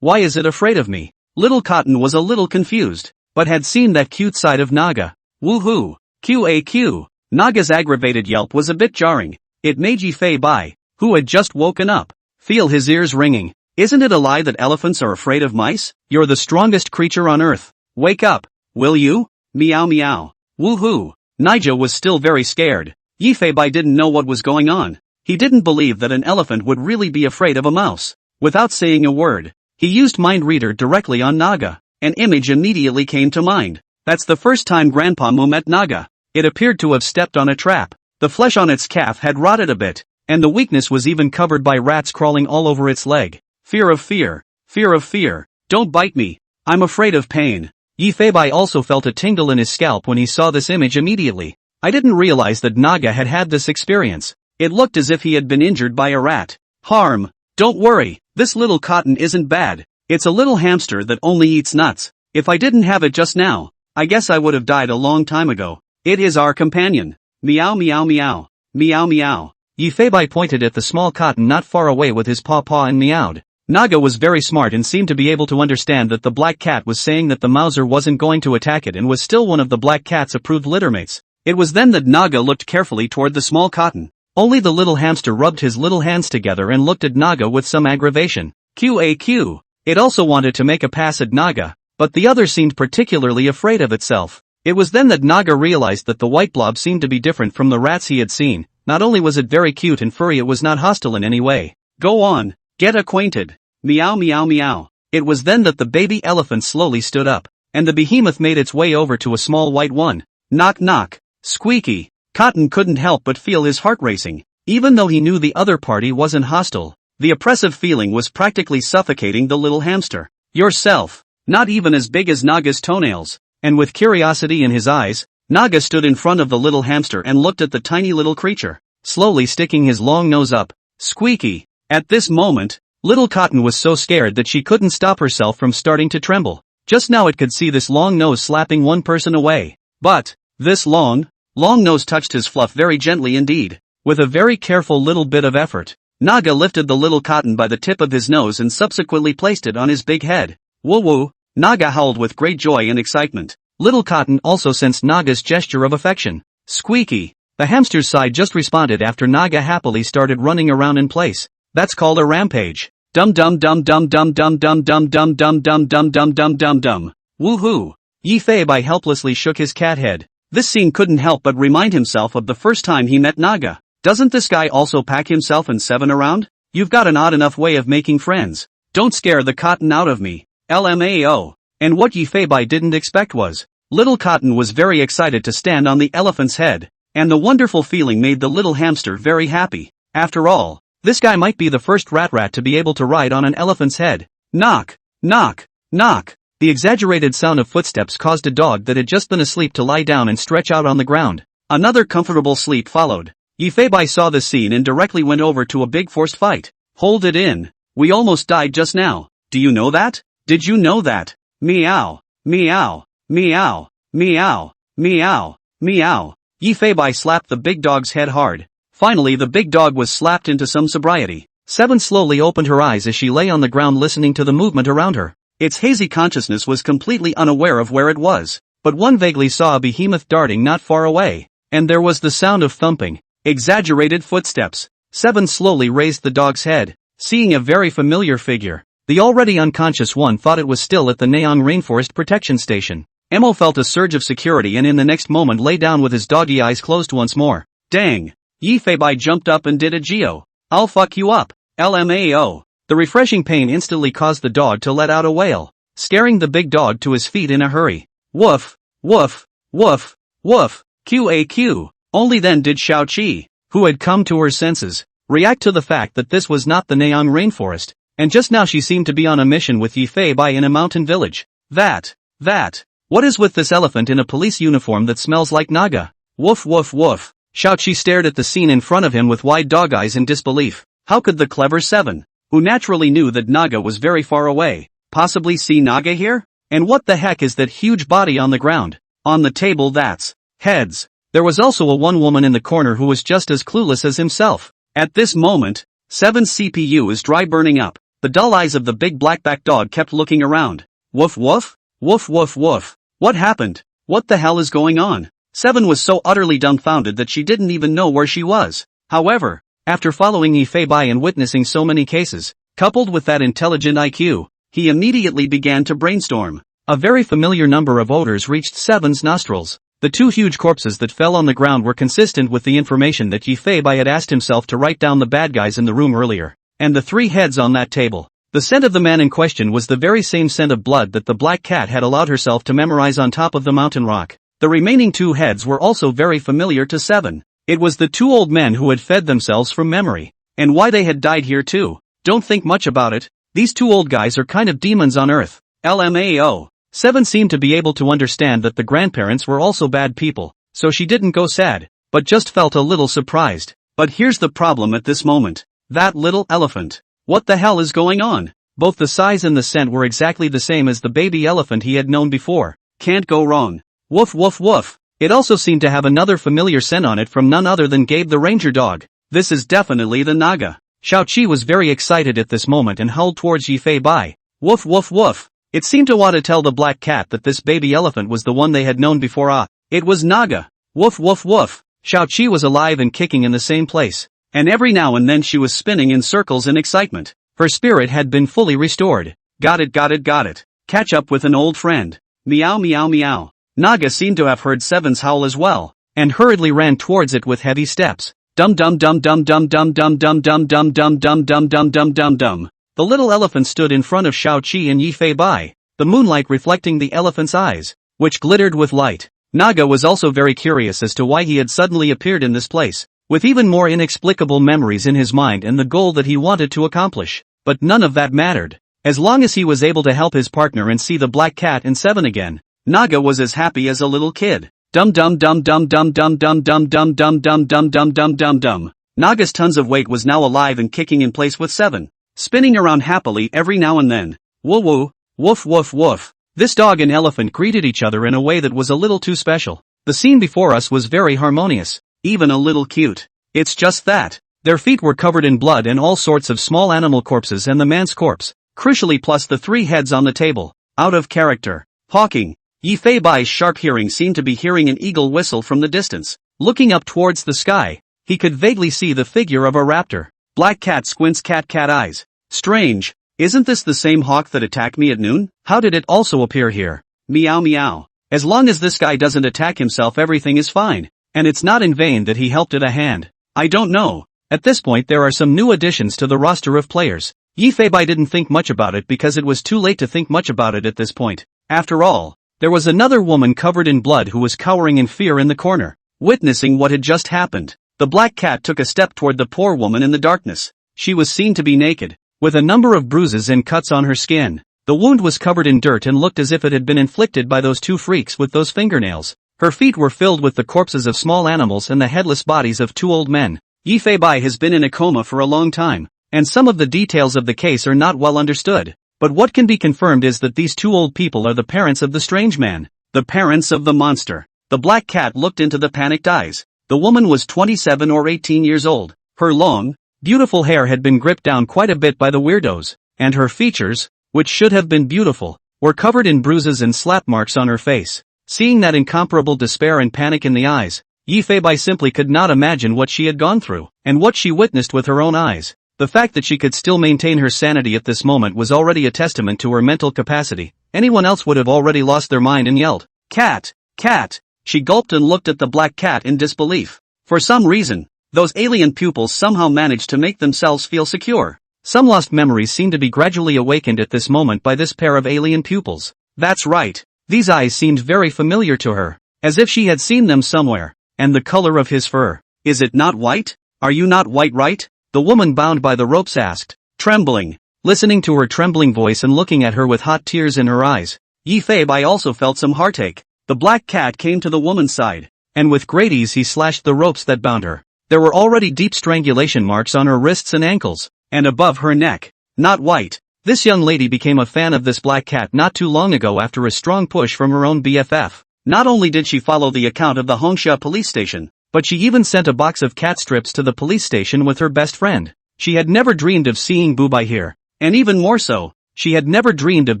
[SPEAKER 1] Why is it afraid of me? Little Cotton was a little confused, but had seen that cute side of Naga. Woohoo! QAQ. Naga's aggravated yelp was a bit jarring. It made Yi Fei Bai, who had just woken up, feel his ears ringing. Isn't it a lie that elephants are afraid of mice? You're the strongest creature on earth. Wake up, will you? Meow meow. Woohoo. Nija was still very scared. Yifei didn't know what was going on. He didn't believe that an elephant would really be afraid of a mouse. Without saying a word, he used Mind Reader directly on Naga. An image immediately came to mind. That's the first time Grandpa Mu met Naga. It appeared to have stepped on a trap. The flesh on its calf had rotted a bit, and the weakness was even covered by rats crawling all over its leg. Fear of fear. Fear of fear. Don't bite me. I'm afraid of pain. Yifei also felt a tingle in his scalp when he saw this image immediately. I didn't realize that Naga had had this experience. It looked as if he had been injured by a rat. Harm. Don't worry, this little cotton isn't bad. It's a little hamster that only eats nuts. If I didn't have it just now, I guess I would have died a long time ago. It is our companion. Meow meow meow. Meow meow. Yifei pointed at the small cotton not far away with his paw and meowed. Naga was very smart and seemed to be able to understand that the black cat was saying that the Mauser wasn't going to attack it and was still one of the black cat's approved littermates. It was then that Naga looked carefully toward the small cotton. Only the little hamster rubbed his little hands together and looked at Naga with some aggravation. QAQ. It also wanted to make a pass at Naga, but the other seemed particularly afraid of itself. It was then that Naga realized that the white blob seemed to be different from the rats he had seen. Not only was it very cute and furry, it was not hostile in any way. Go on. Get acquainted. Meow meow meow. It was then that the baby elephant slowly stood up, and the behemoth made its way over to a small white one. Knock knock. Squeaky. Cotton couldn't help but feel his heart racing. Even though he knew the other party wasn't hostile, the oppressive feeling was practically suffocating the little hamster. Yourself. Not even as big as Naga's toenails. And with curiosity in his eyes, Naga stood in front of the little hamster and looked at the tiny little creature, slowly sticking his long nose up. Squeaky. At this moment, little Cotton was so scared that she couldn't stop herself from starting to tremble. Just now it could see this long nose slapping one person away. But, this long nose touched his fluff very gently indeed. With a very careful little bit of effort, Naga lifted the little Cotton by the tip of his nose and subsequently placed it on his big head. Woo woo. Naga howled with great joy and excitement. Little Cotton also sensed Naga's gesture of affection. Squeaky. The hamster's side just responded after Naga happily started running around in place. That's called a rampage. Dum dum dum dum dum dum dum dum dum dum dum dum dum dum dum dum. Woohoo. Yifei helplessly shook his cat head. This scene couldn't help but remind himself of the first time he met Naga. Doesn't this guy also pack himself and seven around? You've got an odd enough way of making friends. Don't scare the cotton out of me. LMAO. And what Yifei didn't expect was, little Cotton was very excited to stand on the elephant's head, and the wonderful feeling made the little hamster very happy. After all, this guy might be the first rat to be able to ride on an elephant's head. Knock, knock, knock. The exaggerated sound of footsteps caused a dog that had just been asleep to lie down and stretch out on the ground. Another comfortable sleep followed. Yifei saw the scene and directly went over to a big forced fight. Hold it in. We almost died just now. Do you know that? Did you know that? Meow, meow, meow, meow, meow, meow. Yifei slapped the big dog's head hard. Finally the big dog was slapped into some sobriety. Seven slowly opened her eyes as she lay on the ground listening to the movement around her. Its hazy consciousness was completely unaware of where it was, but one vaguely saw a behemoth darting not far away, and there was the sound of thumping, exaggerated footsteps. Seven slowly raised the dog's head, seeing a very familiar figure. The already unconscious one thought it was still at the Neong Rainforest Protection Station. Emo felt a surge of security and in the next moment lay down with his doggy eyes closed once more. Dang! Yifei jumped up and did a Geo. I'll fuck you up. LMAO. The refreshing pain instantly caused the dog to let out a wail, scaring the big dog to his feet in a hurry. Woof, woof, woof, woof, QAQ. Only then did Xiao Qi, who had come to her senses, react to the fact that this was not the Neong Rainforest, and just now she seemed to be on a mission with Yifei in a mountain village. What is with this elephant in a police uniform that smells like Naga? Woof woof woof. Xiao Qi stared at the scene in front of him with wide dog eyes in disbelief. How could the clever Seven, who naturally knew that Naga was very far away, possibly see Naga here? And what the heck is that huge body on the ground? On the table that's heads. There was also a one woman in the corner who was just as clueless as himself. At this moment, Seven's CPU is dry burning up. The dull eyes of the big blackback dog kept looking around. Woof woof? Woof woof woof. What happened? What the hell is going on? Seven was so utterly dumbfounded that she didn't even know where she was. However, after following Yifei and witnessing so many cases, Coupled with that intelligent IQ, he immediately began to brainstorm. A very familiar number of odors reached Seven's nostrils. The two huge corpses that fell on the ground were consistent with the information that Yifei had asked himself to write down the bad guys in the room earlier. And the three heads on that table. The scent of the man in question was the very same scent of blood that the black cat had allowed herself to memorize on top of the mountain rock. The remaining two heads were also very familiar to Seven. It was the two old men who had fed themselves from memory. And why they had died here too. Don't think much about it. These two old guys are kind of demons on Earth. LMAO. Seven seemed to be able to understand that the grandparents were also bad people, so she didn't go sad, but just felt a little surprised. But here's the problem at this moment. That little elephant. What the hell is going on? Both the size and the scent were exactly the same as the baby elephant he had known before. Can't go wrong. Woof woof woof. It also seemed to have another familiar scent on it from none other than Gabe the ranger dog. This is definitely the Naga. Xiao-Chi was very excited at this moment and howled towards Yifei Bai. Woof woof woof. It seemed to want to tell the black cat that this baby elephant was the one they had known before. It was Naga. Woof woof woof. Xiao-Chi was alive and kicking in the same place. And every now and then she was spinning in circles in excitement. Her spirit had been fully restored. Got it got it got it. Catch up with an old friend. Meow meow meow. Naga seemed to have heard Seven's howl as well, and hurriedly ran towards it with heavy steps. Dum dum dum dum dum dum dum dum dum dum dum dum dum dum dum dum dum. The little elephant stood in front of Xiao-Chi and Yifei Bai, the moonlight reflecting the elephant's eyes, which glittered with light. Naga was also very curious as to why he had suddenly appeared in this place, with even more inexplicable memories in his mind and the goal that he wanted to accomplish. But none of that mattered. As long as he was able to help his partner and see the black cat and Seven again, Naga was as happy as a little kid. Dum dum dum dum dum dum dum dum dum dum dum dum dum dum dum dum. Naga's tons of weight was now alive and kicking in place with Seven, spinning around happily every now and then. Woo woo, woof woof woof. This dog and elephant greeted each other in a way that was a little too special. The scene before us was very harmonious, even a little cute. It's just that their feet were covered in blood and all sorts of small animal corpses and the man's corpse, crucially plus the three heads on the table. Out of character. Hawking. Yifei Bai's sharp hearing seemed to be hearing an eagle whistle from the distance. Looking up towards the sky, he could vaguely see the figure of a raptor. Black cat squints cat eyes. Strange. Isn't this the same hawk that attacked me at noon? How did it also appear here? Meow meow. As long as this guy doesn't attack himself, everything is fine. And it's not in vain that he helped it a hand. I don't know. At this point there are some new additions to the roster of players. Yifei Bai didn't think much about it because it was too late to think much about it at this point. After all, there was another woman covered in blood who was cowering in fear in the corner, witnessing what had just happened. The black cat took a step toward the poor woman in the darkness. She was seen to be naked, with a number of bruises and cuts on her skin. The wound was covered in dirt and looked as if it had been inflicted by those two freaks with those fingernails. Her feet were filled with the corpses of small animals and the headless bodies of two old men. Yifei Bai has been in a coma for a long time, and some of the details of the case are not well understood. But what can be confirmed is that these two old people are the parents of the strange man, the parents of the monster. The black cat looked into the panicked eyes. The woman was 27 or 18 years old. Her long, beautiful hair had been gripped down quite a bit by the weirdos, and her features, which should have been beautiful, were covered in bruises and slap marks on her face. Seeing that incomparable despair and panic in the eyes, Yifei Bai simply could not imagine what she had gone through, and what she witnessed with her own eyes. The fact that she could still maintain her sanity at this moment was already a testament to her mental capacity. Anyone else would have already lost their mind and yelled, "Cat! Cat!" She gulped and looked at the black cat in disbelief. For some reason, those alien pupils somehow managed to make themselves feel secure. Some lost memories seemed to be gradually awakened at this moment by this pair of alien pupils. That's right. These eyes seemed very familiar to her, as if she had seen them somewhere. And the color of his fur. Is it not white? Are you not white, right? The woman bound by the ropes asked, trembling. Listening to her trembling voice and looking at her with hot tears in her eyes, Yifei Bai also felt some heartache. The black cat came to the woman's side, and with great ease he slashed the ropes that bound her. There were already deep strangulation marks on her wrists and ankles, and above her neck. Not white. This young lady became a fan of this black cat not too long ago after a strong push from her own BFF. Not only did she follow the account of the Hongsha police station, but she even sent a box of cat strips to the police station with her best friend. She had never dreamed of seeing Bubai here, and even more so, she had never dreamed of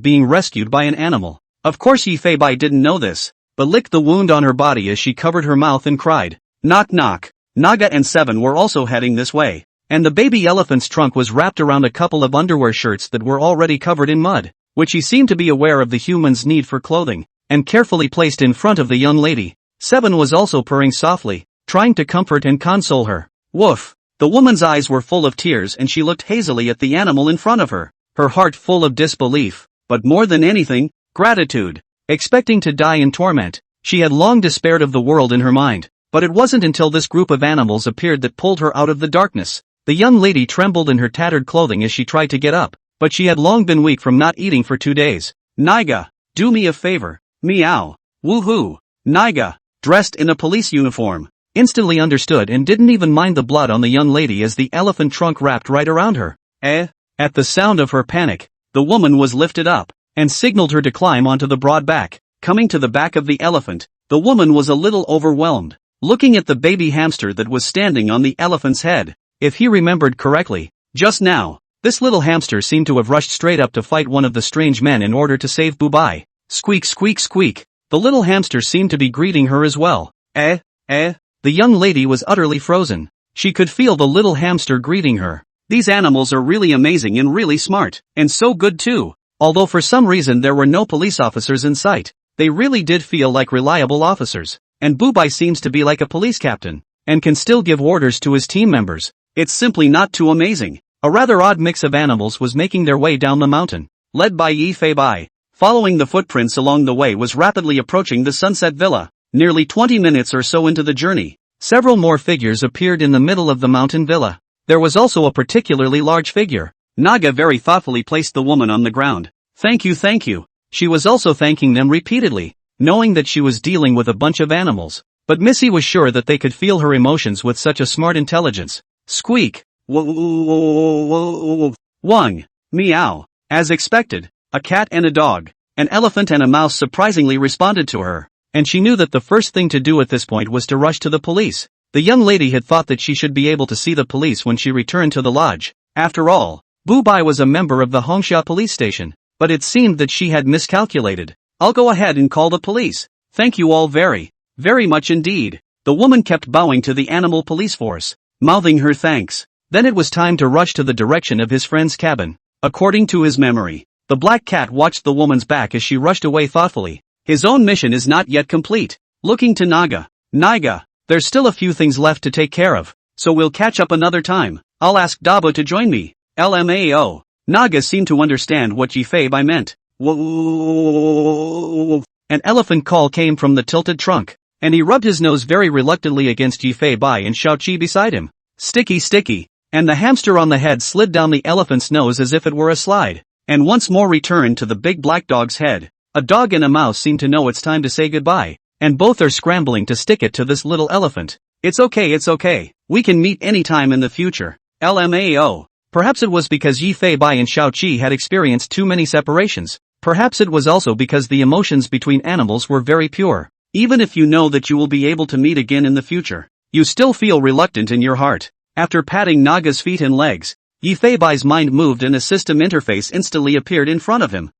[SPEAKER 1] being rescued by an animal. Of course Yifei Bai didn't know this, but licked the wound on her body as she covered her mouth and cried. Knock knock. Naga and Seven were also heading this way. and the baby elephant's trunk was wrapped around a couple of underwear shirts that were already covered in mud, which he seemed to be aware of the human's need for clothing, and carefully placed in front of the young lady. 7 was also purring softly, trying to comfort and console her. Woof! The woman's eyes were full of tears and she looked hazily at the animal in front of her, her heart full of disbelief, but more than anything, gratitude. Expecting to die in torment, she had long despaired of the world in her mind, but it wasn't until this group of animals appeared that pulled her out of the darkness. The young lady trembled in her tattered clothing as she tried to get up, but she had long been weak from not eating for 2 days. Niga, do me a favor. Meow. Woohoo. Niga, dressed in a police uniform, instantly understood and didn't even mind the blood on the young lady as the elephant trunk wrapped right around her. At the sound of her panic, the woman was lifted up, and signaled her to climb onto the broad back. Coming to the back of the elephant, the woman was a little overwhelmed, looking at the baby hamster that was standing on the elephant's head. If he remembered correctly, just now, this little hamster seemed to have rushed straight up to fight one of the strange men in order to save Bubai. Squeak squeak squeak, the little hamster seemed to be greeting her as well. The young lady was utterly frozen. She could feel the little hamster greeting her. These animals are really amazing and really smart, and so good too. Although for some reason there were no police officers in sight, they really did feel like reliable officers. And Bubai seems to be like a police captain, and can still give orders to his team members. It's simply not too amazing. A rather odd mix of animals was making their way down the mountain, led by Yi Fei Bai. Following the footprints along the way was rapidly approaching the Sunset Villa. Nearly 20 minutes or so into the journey, several more figures appeared in the middle of the mountain villa. There was also a particularly large figure. Naga very thoughtfully placed the woman on the ground. Thank you, thank you. She was also thanking them repeatedly, knowing that she was dealing with a bunch of animals. But Missy was sure that they could feel her emotions with such a smart intelligence. Squeak. Wung. Meow. As expected, a cat and a dog, an elephant and a mouse surprisingly responded to her, and she knew that the first thing to do at this point was to rush to the police. The young lady had thought that she should be able to see the police when she returned to the lodge. After all, Bubai was a member of the Hongsha police station, but it seemed that she had miscalculated. I'll go ahead and call the police. Thank you all very much indeed. The woman kept bowing to the animal police force, mouthing her thanks. Then it was time to rush to the direction of his friend's cabin. According to his memory, the black cat watched the woman's back as she rushed away thoughtfully. His own mission is not yet complete. Looking to Naga. Niga, there's still a few things left to take care of, so we'll catch up another time. I'll ask Dabo to join me. LMAO. Naga seemed to understand what Yi Fei Bai meant. An elephant call came from the tilted trunk, and he rubbed his nose very reluctantly against Yi Fei Bai and Xiao Qi beside him. Sticky sticky, and the hamster on the head slid down the elephant's nose as if it were a slide, and once more returned to the big black dog's head. A dog and a mouse seem to know it's time to say goodbye, and both are scrambling to stick it to this little elephant. It's okay. We can meet anytime in the future. LMAO. Perhaps it was because Yi Fei Bai and Xiao Qi had experienced too many separations. Perhaps it was also because the emotions between animals were very pure. Even if you know that you will be able to meet again in the future, you still feel reluctant in your heart. After patting Naga's feet and legs, Yi Fei Bai's mind moved and a system interface instantly appeared in front of him.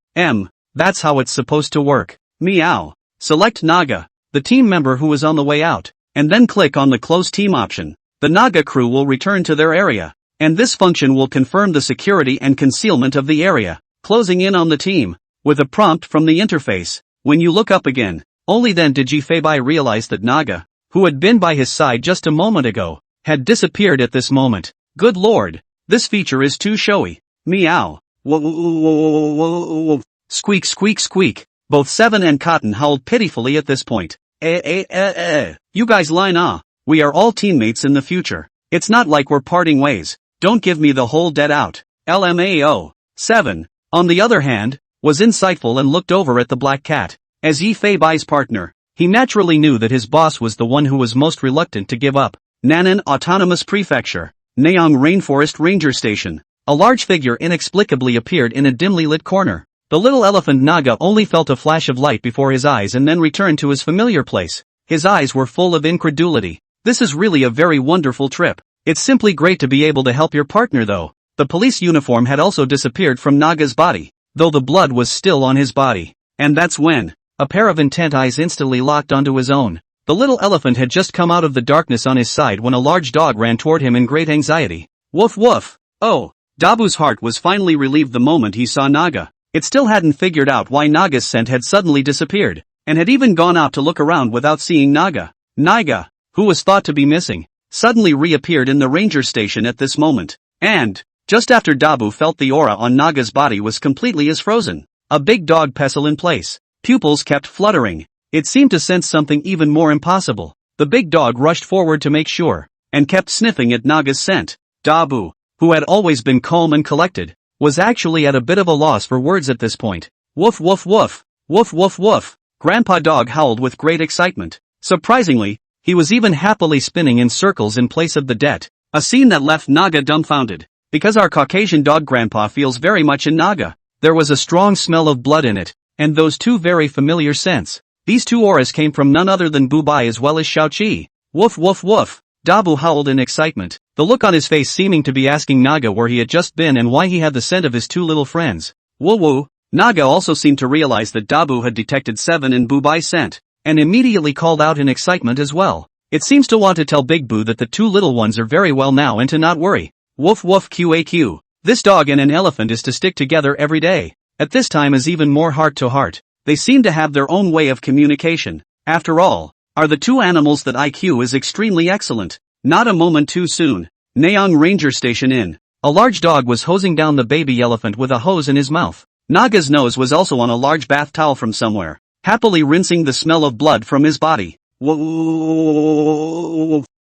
[SPEAKER 1] That's how it's supposed to work. Meow. Select Naga, the team member who is on the way out, and then click on the Close Team option. The Naga crew will return to their area, and this function will confirm the security and concealment of the area, closing in on the team, with a prompt from the interface. When you look up again, only then did Yi Fei Bai realize that Naga, who had been by his side just a moment ago, had disappeared at this moment. Good lord, this feature is too showy. Meow. Squeak squeak squeak. Both Seven and Cotton howled pitifully at this point. You guys line up. We are all teammates in the future. It's not like we're parting ways. Don't give me the whole dead out. LMAO. Seven, on the other hand, was insightful and looked over at the black cat. As Yi Fei Bai's partner, he naturally knew that his boss was the one who was most reluctant to give up. Nanan Autonomous Prefecture. Nayang Rainforest Ranger Station. A large figure inexplicably appeared in a dimly lit corner. The little elephant Naga only felt a flash of light before his eyes and then returned to his familiar place. His eyes were full of incredulity. This is really a very wonderful trip. It's simply great to be able to help your partner though. The police uniform had also disappeared from Naga's body, though the blood was still on his body. And that's when a pair of intent eyes instantly locked onto his own. The little elephant had just come out of the darkness on his side when a large dog ran toward him in great anxiety. Woof woof. Oh, Dabu's heart was finally relieved the moment he saw Naga. It still hadn't figured out why Naga's scent had suddenly disappeared, and had even gone out to look around without seeing Naga. Naga, who was thought to be missing, suddenly reappeared in the ranger station at this moment. And, just after Dabu felt the aura on Naga's body was completely as frozen, a big dog pestle in place. Pupils kept fluttering. It seemed to sense something even more impossible. The big dog rushed forward to make sure, and kept sniffing at Naga's scent. Dabu, who had always been calm and collected, was actually at a bit of a loss for words at this point. Woof woof woof. Woof woof woof. Grandpa Dog howled with great excitement. Surprisingly, he was even happily spinning in circles in place of the det, a scene that left Naga dumbfounded. Because our Caucasian dog Grandpa feels very much in Naga, there was a strong smell of blood in it, and those two very familiar scents. These two auras came from none other than Bubai as well as Xiaoqi. Woof woof woof. Dabu howled in excitement, the look on his face seeming to be asking Naga where he had just been and why he had the scent of his two little friends. Woo woo. Naga also seemed to realize that Dabu had detected Seven in Bubai's scent, and immediately called out in excitement as well. It seems to want to tell Big Boo that the two little ones are very well now and to not worry. Woof woof QAQ. This dog and an elephant is to stick together every day. At this time is even more heart to heart. They seem to have their own way of communication. After all, are the two animals that IQ is extremely excellent. Not a moment too soon. Naong Ranger Station Inn. A large dog was hosing down the baby elephant with a hose in his mouth. Naga's nose was also on a large bath towel from somewhere, happily rinsing the smell of blood from his body. Whoa!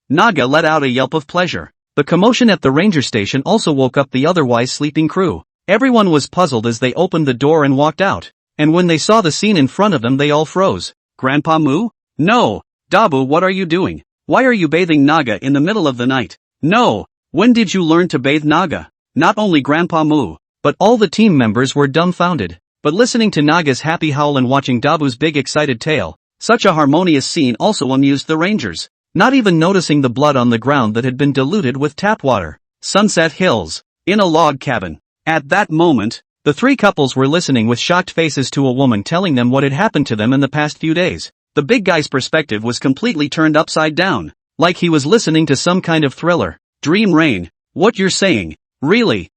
[SPEAKER 1] Naga let out a yelp of pleasure. The commotion at the ranger station also woke up the otherwise sleeping crew. Everyone was puzzled as they opened the door and walked out. And when they saw the scene in front of them they all froze. Grandpa Moo? No! Dabu, what are you doing? Why are you bathing Naga in the middle of the night? No! When did you learn to bathe Naga? Not only Grandpa Moo, but all the team members were dumbfounded. But listening to Naga's happy howl and watching Dabu's big excited tail, such a harmonious scene also amused the rangers, not even noticing the blood on the ground that had been diluted with tap water. Sunset Hills. In a log cabin. At that moment, the three couples were listening with shocked faces to a woman telling them what had happened to them in the past few days. The big guy's perspective was completely turned upside down, like he was listening to some kind of thriller. Dream Rain, what you're saying, really,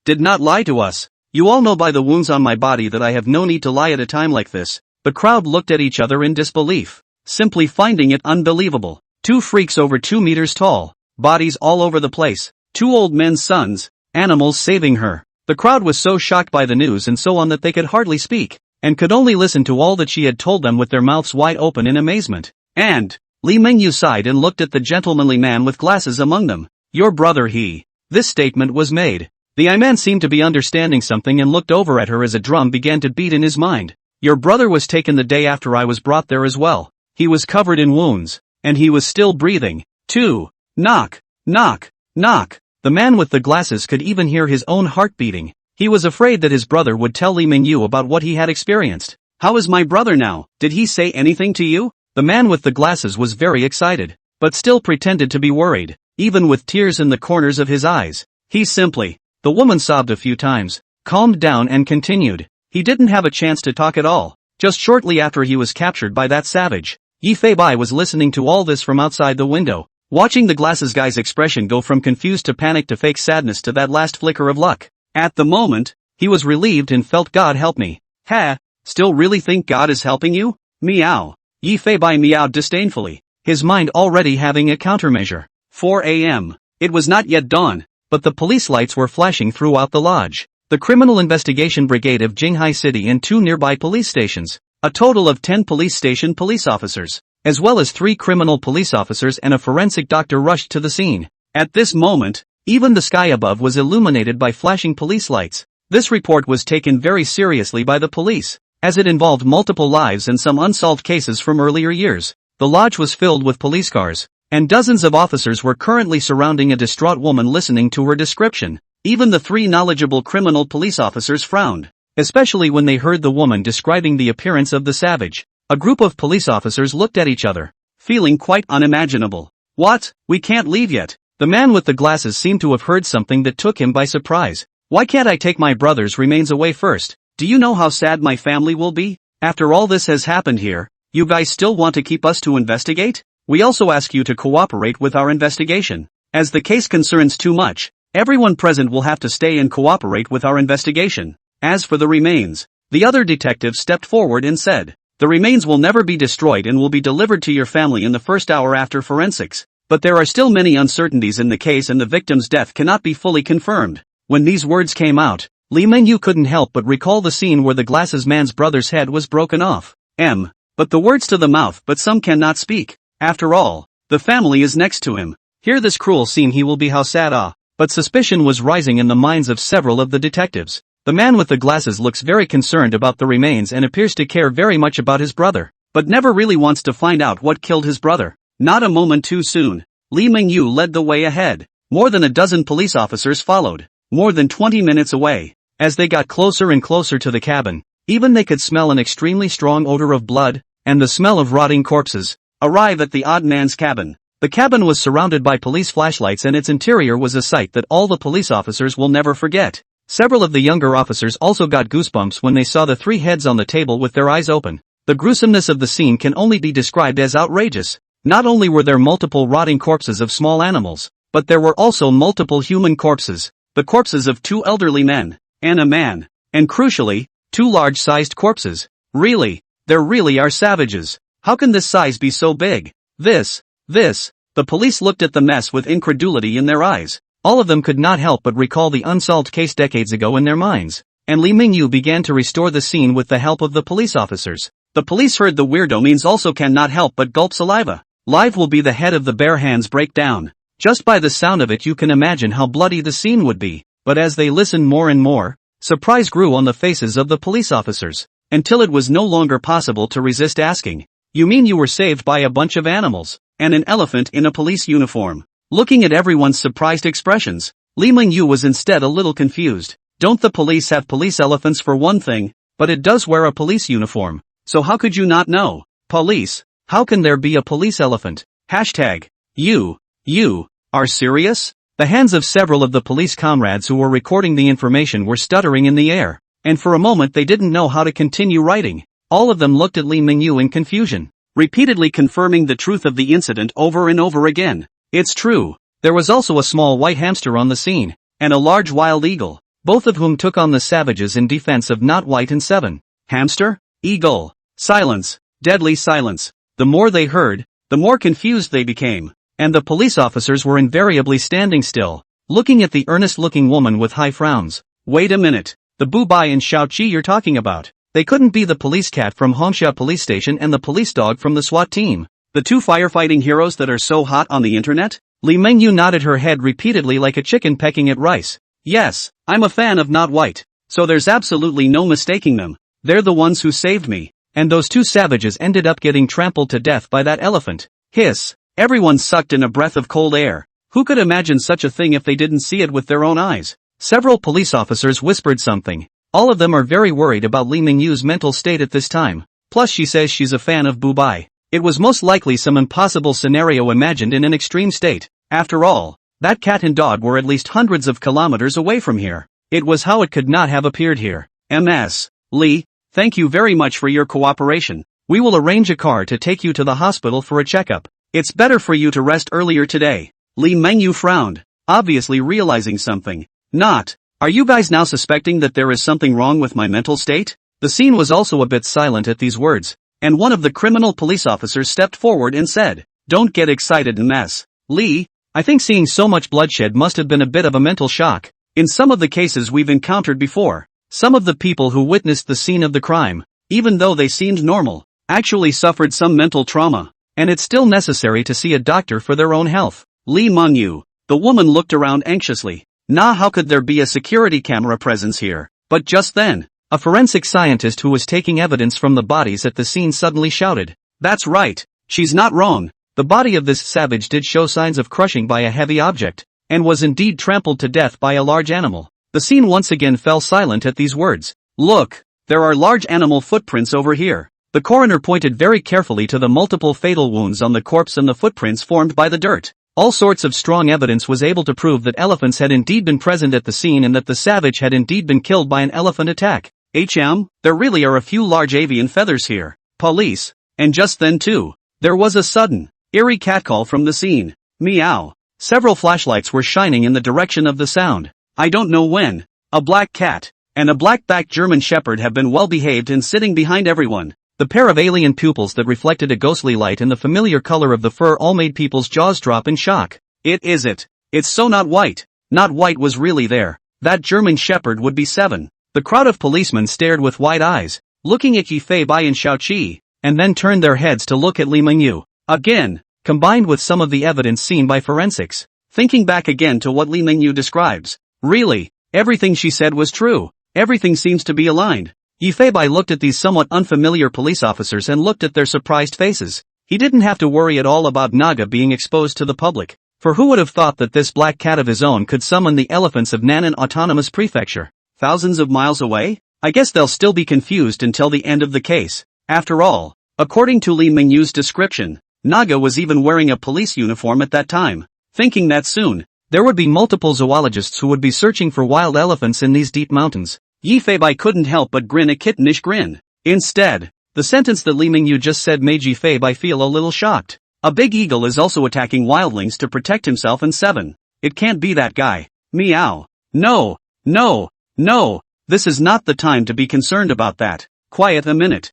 [SPEAKER 1] did not lie to us. You all know by the wounds on my body that I have no need to lie at a time like this. The crowd looked at each other in disbelief, simply finding it unbelievable. Two freaks over 2 meters tall, bodies all over the place, two old men's sons, animals saving her. The crowd was so shocked by the news and so on that they could hardly speak, and could only listen to all that she had told them with their mouths wide open in amazement. And Li Mingyu sighed and looked at the gentlemanly man with glasses among them. Your brother he. This statement was made. The man seemed to be understanding something and looked over at her as a drum began to beat in his mind. Your brother was taken the day after I was brought there as well. He was covered in wounds, and he was still breathing. 2. Knock, knock, knock. The man with the glasses could even hear his own heart beating. He was afraid that his brother would tell Li Mingyu about what he had experienced. How is my brother now? Did he say anything to you? The man with the glasses was very excited, but still pretended to be worried, even with tears in the corners of his eyes. He simply, the woman sobbed a few times, calmed down and continued. He didn't have a chance to talk at all. Just shortly after he was captured by that savage. Yi Feibai was listening to all this from outside the window, watching the glasses guy's expression go from confused to panic to fake sadness to that last flicker of luck. At the moment, he was relieved and felt God help me. Ha, still really think God is helping you? Meow. Yi Feibai meowed disdainfully, his mind already having a countermeasure. 4 a.m. It was not yet dawn, but the police lights were flashing throughout the lodge. The Criminal Investigation Brigade of Jinghai City and 2 nearby police stations, a total of 10 police station police officers, as well as 3 criminal police officers and a forensic doctor rushed to the scene. At this moment, even the sky above was illuminated by flashing police lights. This report was taken very seriously by the police, as it involved multiple lives and some unsolved cases from earlier years. The lodge was filled with police cars, and dozens of officers were currently surrounding a distraught woman listening to her description. Even the 3 knowledgeable criminal police officers frowned, especially when they heard the woman describing the appearance of the savage. A group of police officers looked at each other, feeling quite unimaginable. What? We can't leave yet. The man with the glasses seemed to have heard something that took him by surprise. Why can't I take my brother's remains away first? Do you know how sad my family will be? After all this has happened here, you guys still want to keep us to investigate? We also ask you to cooperate with our investigation. As the case concerns too much, everyone present will have to stay and cooperate with our investigation. As for the remains, the other detective stepped forward and said, the remains will never be destroyed and will be delivered to your family in the first hour after forensics. But there are still many uncertainties in the case and the victim's death cannot be fully confirmed. When these words came out, Lee Meng-yu couldn't help but recall the scene where the glasses man's brother's head was broken off. But the words to the mouth, but some cannot speak. After all, the family is next to him. Hear this cruel scene, he will be how sad. But suspicion was rising in the minds of several of the detectives. The man with the glasses looks very concerned about the remains and appears to care very much about his brother, but never really wants to find out what killed his brother. Not a moment too soon, Lee Meng-yu led the way ahead. More than a dozen police officers followed. More than 20 minutes away. As they got closer and closer to the cabin, even they could smell an extremely strong odor of blood, and the smell of rotting corpses. Arrive at the odd man's cabin. The cabin was surrounded by police flashlights and its interior was a sight that all the police officers will never forget. Several of the younger officers also got goosebumps when they saw the three heads on the table with their eyes open. The gruesomeness of the scene can only be described as outrageous. Not only were there multiple rotting corpses of small animals, but there were also multiple human corpses, the corpses of 2 elderly men, and a man, and crucially, 2 large-sized corpses. Really, there really are savages. How can this size be so big? This. The police looked at the mess with incredulity in their eyes. All of them could not help but recall the unsolved case decades ago in their minds, and Lee Meng-yu began to restore the scene with the help of the police officers. The police heard the weirdo means also cannot help but gulp saliva. Live will be the head of the bare hands breakdown. Just by the sound of it you can imagine how bloody the scene would be, but as they listened more and more, surprise grew on the faces of the police officers, until it was no longer possible to resist asking, you mean you were saved by a bunch of animals, and an elephant in a police uniform? Looking at everyone's surprised expressions, Lee Meng-yu was instead a little confused. Don't the police have police elephants for one thing, but it does wear a police uniform, so how could you not know? Police? How can there be a police elephant? Hashtag, you are serious? The hands of several of the police comrades who were recording the information were stuttering in the air, and for a moment they didn't know how to continue writing. All of them looked at Lee Meng-yu in confusion, repeatedly confirming the truth of the incident over and over again. It's true. There was also a small white hamster on the scene, and a large wild eagle, both of whom took on the savages in defense of Not White and 7. Hamster? Eagle. Silence. Deadly silence. The more they heard, the more confused they became, and the police officers were invariably standing still, looking at the earnest-looking woman with high frowns. Wait a minute, the Bubai and Xiaoqi you're talking about. They couldn't be the police cat from Hongsha police station and the police dog from the SWAT team. The 2 firefighting heroes that are so hot on the internet? Lee Meng-yu nodded her head repeatedly like a chicken pecking at rice. Yes, I'm a fan of Not White, so there's absolutely no mistaking them. They're the ones who saved me. And those 2 savages ended up getting trampled to death by that elephant. Hiss. Everyone sucked in a breath of cold air. Who could imagine such a thing if they didn't see it with their own eyes? Several police officers whispered something. All of them are very worried about Lee Meng-yu's mental state at this time. Plus she says she's a fan of Bubai. It was most likely some impossible scenario imagined in an extreme state. After all, that cat and dog were at least hundreds of kilometers away from here. It was how it could not have appeared here. Ms. Lee, thank you very much for your cooperation. We will arrange a car to take you to the hospital for a checkup. It's better for you to rest earlier today. Lee Meng-yu frowned, obviously realizing something. Are you guys now suspecting that there is something wrong with my mental state? The scene was also a bit silent at these words, and one of the criminal police officers stepped forward and said, don't get excited, Ms. Lee. I think seeing so much bloodshed must have been a bit of a mental shock. In some of the cases we've encountered before, some of the people who witnessed the scene of the crime, even though they seemed normal, actually suffered some mental trauma, and it's still necessary to see a doctor for their own health. Lee Meng-yu. The woman looked around anxiously. How could there be a security camera presence here? But just then, a forensic scientist who was taking evidence from the bodies at the scene suddenly shouted, that's right, she's not wrong. The body of this savage did show signs of crushing by a heavy object, and was indeed trampled to death by a large animal. The scene once again fell silent at these words. Look, there are large animal footprints over here. The coroner pointed very carefully to the multiple fatal wounds on the corpse and the footprints formed by the dirt. All sorts of strong evidence was able to prove that elephants had indeed been present at the scene and that the savage had indeed been killed by an elephant attack. There really are a few large avian feathers here. Police. And just then too, there was a sudden, eerie catcall from the scene. Meow. Several flashlights were shining in the direction of the sound. I don't know when. A black cat and a black-backed German Shepherd have been well-behaved and sitting behind everyone. The pair of alien pupils that reflected a ghostly light and the familiar color of the fur all made people's jaws drop in shock. It's so not white. Not white was really there. That German Shepherd would be 7. The crowd of policemen stared with wide eyes, looking at Yi Fei Bai and Xiao Qi, and then turned their heads to look at Li Mengyu. Again, combined with some of the evidence seen by forensics. Thinking back again to what Li Mengyu describes. Really, everything she said was true. Everything seems to be aligned. Yi Fei Bai looked at these somewhat unfamiliar police officers and looked at their surprised faces. He didn't have to worry at all about Naga being exposed to the public. For who would have thought that this black cat of his own could summon the elephants of Nan'an Autonomous Prefecture? Thousands of miles away? I guess they'll still be confused until the end of the case. After all, according to Li Mengyu's description, Naga was even wearing a police uniform at that time. Thinking that soon, there would be multiple zoologists who would be searching for wild elephants in these deep mountains. Yi Fei Bai couldn't help but grin a kittenish grin. Instead, the sentence that Li Mengyu just said made Yi Fei Bai feel a little shocked. A big eagle is also attacking wildlings to protect himself and 7. It can't be that guy. Meow. No. This is not the time to be concerned about that. Quiet a minute.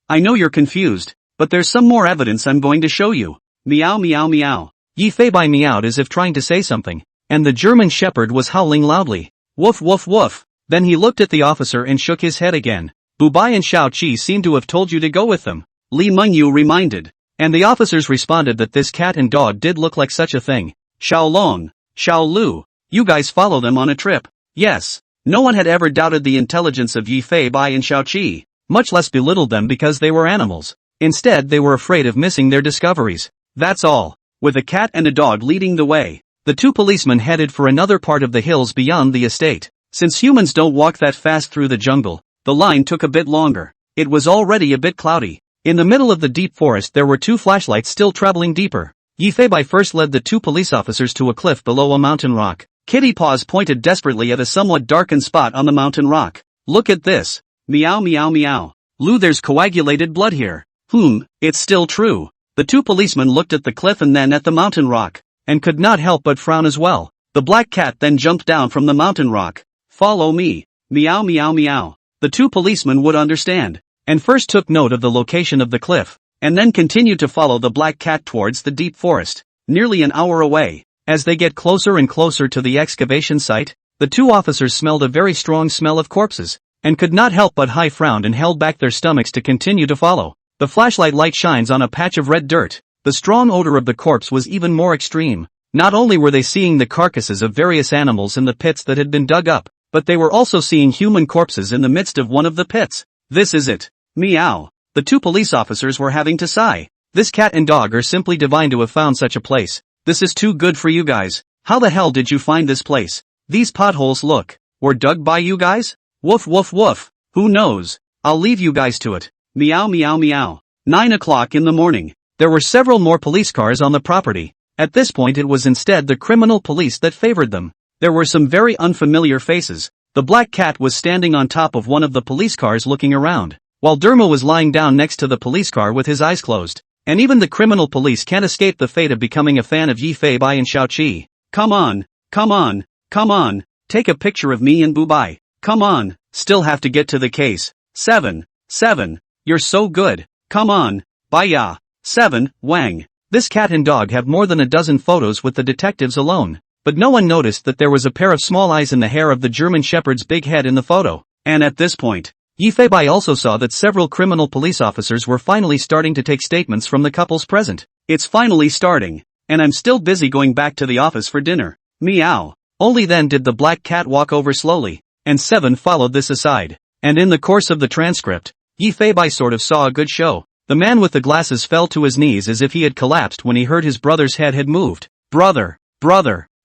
[SPEAKER 1] I know you're confused, but there's some more evidence I'm going to show you. Meow meow meow. Yi Fei Bai meowed as if trying to say something, and the German Shepherd was howling loudly. Woof woof woof. Then he looked at the officer and shook his head again. Bu Bai and Xiao Qi seem to have told you to go with them. Li Mengyu reminded. And the officers responded that this cat and dog did look like such a thing. Xiao Long, Xiao Lu, you guys follow them on a trip. Yes. No one had ever doubted the intelligence of Yi Fei Bai and Xiao Qi, much less belittled them because they were animals. Instead they were afraid of missing their discoveries. That's all. With a cat and a dog leading the way, the 2 policemen headed for another part of the hills beyond the estate. Since humans don't walk that fast through the jungle, the line took a bit longer. It was already a bit cloudy. In the middle of the deep forest there were 2 flashlights still traveling deeper. Yi Fei Bai first led the 2 police officers to a cliff below a mountain rock. Kitty Paws pointed desperately at a somewhat darkened spot on the mountain rock. Look at this. Meow meow meow. Lou, there's coagulated blood here. It's still true. The 2 policemen looked at the cliff and then at the mountain rock, and could not help but frown as well. The black cat then jumped down from the mountain rock. Follow me. Meow meow meow. The 2 policemen would understand, and first took note of the location of the cliff, and then continued to follow the black cat towards the deep forest, nearly an hour away. As they get closer and closer to the excavation site, the 2 officers smelled a very strong smell of corpses, and could not help but frowned and held back their stomachs to continue to follow. The flashlight light shines on a patch of red dirt. The strong odor of the corpse was even more extreme. Not only were they seeing the carcasses of various animals in the pits that had been dug up, but they were also seeing human corpses in the midst of one of the pits. This is it. Meow. The 2 police officers were having to sigh. This cat and dog are simply divine to have found such a place. This is too good for you guys. How the hell did you find this place? These potholes were dug by you guys? Woof woof woof. Who knows? I'll leave you guys to it. Meow meow meow. 9 o'clock in the morning. There were several more police cars on the property. At this point it was instead the criminal police that favored them. There were some very unfamiliar faces. The black cat was standing on top of one of the police cars looking around, while Derma was lying down next to the police car with his eyes closed. And even the criminal police can't escape the fate of becoming a fan of Yi Fei Bai and Xiao Qi. Come on. Take a picture of me and Bu Bai. Come on, still have to get to the case. 7. You're so good. Come on. Baya. 7. Wang. This cat and dog have more than a dozen photos with the detectives alone. But no one noticed that there was a pair of small eyes in the hair of the German Shepherd's big head in the photo. And at this point, Yi Fei Bai also saw that several criminal police officers were finally starting to take statements from the couples present. It's finally starting, and I'm still busy going back to the office for dinner. Meow. Only then did the black cat walk over slowly, and 7 followed this aside. And in the course of the transcript, Yi Fei Bai sort of saw a good show. The man with the glasses fell to his knees as if he had collapsed when he heard his brother's head had moved. Brother.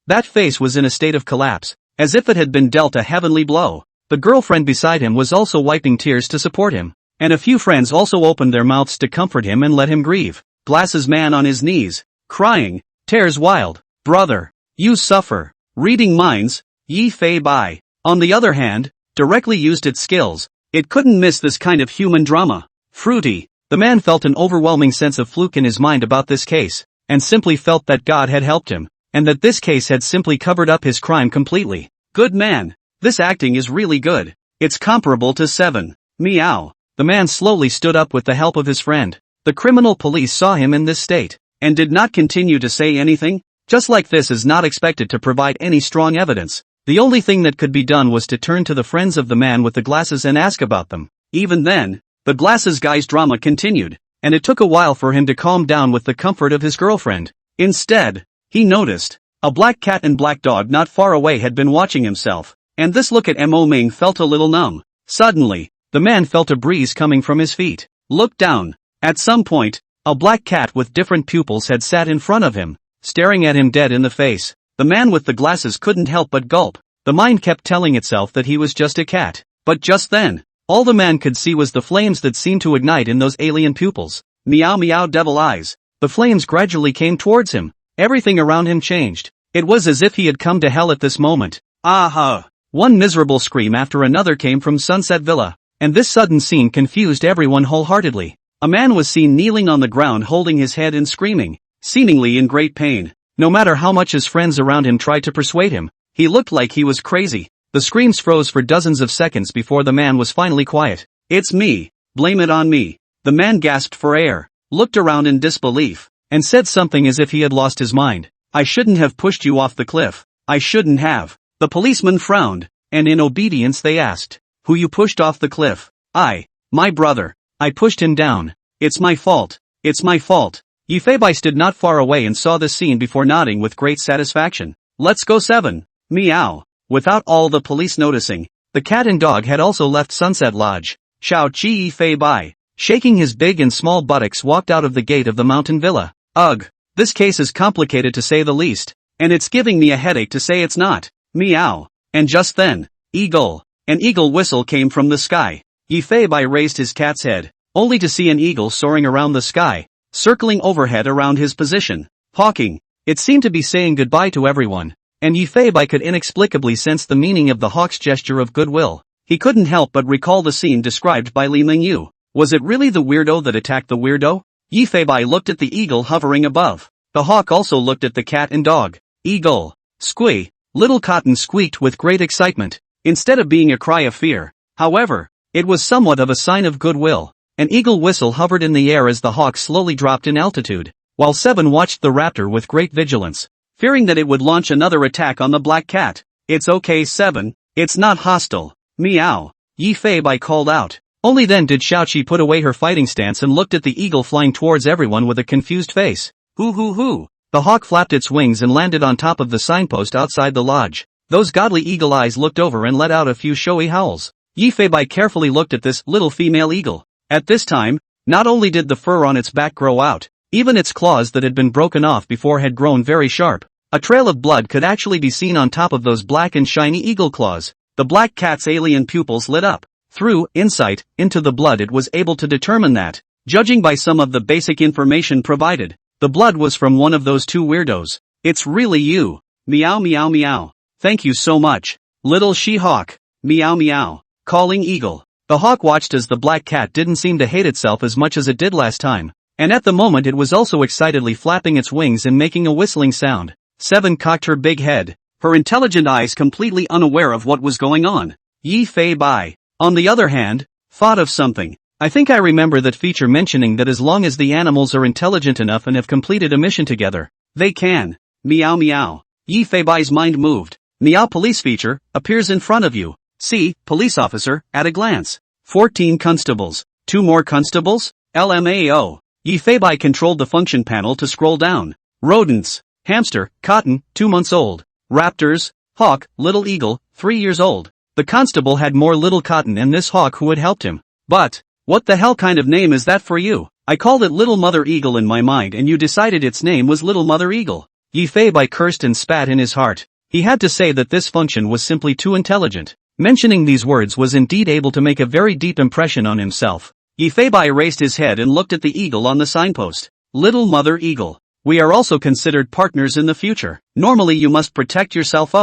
[SPEAKER 1] That face was in a state of collapse, as if it had been dealt a heavenly blow. The girlfriend beside him was also wiping tears to support him, and a few friends also opened their mouths to comfort him and let him grieve. Glasses man on his knees, crying, tears wild. Brother, you suffer. Reading minds. Yi Fei Bai, on the other hand, directly used its skills. It couldn't miss this kind of human drama. Fruity. The man felt an overwhelming sense of fluke in his mind about this case, and simply felt that God had helped him, and that this case had simply covered up his crime completely. Good man. This acting is really good. It's comparable to 7. Meow. The man slowly stood up with the help of his friend. The criminal police saw him in this state, and did not continue to say anything. Just like this is not expected to provide any strong evidence. The only thing that could be done was to turn to the friends of the man with the glasses and ask about them. Even then, the glasses guy's drama continued, and it took a while for him to calm down with the comfort of his girlfriend. Instead, he noticed a black cat and black dog not far away had been watching himself, and this look at Mo Ming felt a little numb. Suddenly, the man felt a breeze coming from his feet. Looked down. At some point, a black cat with different pupils had sat in front of him, staring at him dead in the face. The man with the glasses couldn't help but gulp. The mind kept telling itself that he was just a cat. But just then, all the man could see was the flames that seemed to ignite in those alien pupils. Meow meow devil eyes. The flames gradually came towards him. Everything around him changed. It was as if he had come to hell at this moment. Aha! One miserable scream after another came from Sunset Villa, and this sudden scene confused everyone wholeheartedly. A man was seen kneeling on the ground holding his head and screaming, seemingly in great pain. No matter how much his friends around him tried to persuade him, he looked like he was crazy. The screams froze for dozens of seconds before the man was finally quiet. It's me. Blame it on me. The man gasped for air, looked around in disbelief, and said something as if he had lost his mind. I shouldn't have pushed you off the cliff. I shouldn't have. The policeman frowned, and in obedience they asked, who you pushed off the cliff? My brother. I pushed him down. It's my fault. It's my fault. Yifei stood not far away and saw this scene before nodding with great satisfaction. Let's go 7. Meow. Without all the police noticing, the cat and dog had also left Sunset Lodge. Xiao Qi Yifei, shaking his big and small buttocks, walked out of the gate of the mountain villa. Ugh. This case is complicated to say the least, and it's giving me a headache to say it's not. Meow. And just then, an eagle whistle came from the sky. Yifei raised his cat's head, only to see an eagle soaring around the sky, circling overhead around his position. Hawking. It seemed to be saying goodbye to everyone, and Yifei could inexplicably sense the meaning of the hawk's gesture of goodwill. He couldn't help but recall the scene described by Li Mingyu. Was it really the weirdo that attacked the weirdo? Yifei looked at the eagle hovering above. The hawk also looked at the cat and dog. Eagle. Squee. Little Cotton squeaked with great excitement, instead of being a cry of fear. However, it was somewhat of a sign of goodwill. An eagle whistle hovered in the air as the hawk slowly dropped in altitude, while 7 watched the raptor with great vigilance, fearing that it would launch another attack on the black cat. It's okay 7, it's not hostile. Meow. Yifei called out. Only then did Xiaoqi put away her fighting stance and looked at the eagle flying towards everyone with a confused face. Hoo. The hawk flapped its wings and landed on top of the signpost outside the lodge. Those godly eagle eyes looked over and let out a few showy howls. Yifei carefully looked at this little female eagle. At this time, not only did the fur on its back grow out, even its claws that had been broken off before had grown very sharp. A trail of blood could actually be seen on top of those black and shiny eagle claws. The black cat's alien pupils lit up. Through insight into the blood, it was able to determine that, judging by some of the basic information provided, the blood was from one of those two weirdos. It's really you. Meow meow meow. Thank you so much, little she-hawk. Meow meow. Calling eagle. The hawk watched as the black cat didn't seem to hate itself as much as it did last time, and at the moment it was also excitedly flapping its wings and making a whistling sound. 7 cocked her big head, her intelligent eyes completely unaware of what was going on. Yifei, on the other hand, thought of something. I think I remember that feature mentioning that as long as the animals are intelligent enough and have completed a mission together, they can. Meow meow. Yifei's mind moved. Meow police feature appears in front of you. See, police officer, at a glance. 14 constables. 2 more constables? LMAO. Yifei controlled the function panel to scroll down. Rodents. Hamster, Cotton, 2 months old. Raptors, Hawk, Little Eagle, 3 years old. The constable had more Little Cotton and this hawk who had helped him. But, what the hell kind of name is that for you? I called it Little Mother Eagle in my mind and you decided its name was Little Mother Eagle. Yifei cursed and spat in his heart. He had to say that this function was simply too intelligent. Mentioning these words was indeed able to make a very deep impression on himself. Yifei raised his head and looked at the eagle on the signpost. Little Mother Eagle. We are also considered partners in the future. Normally you must protect yourself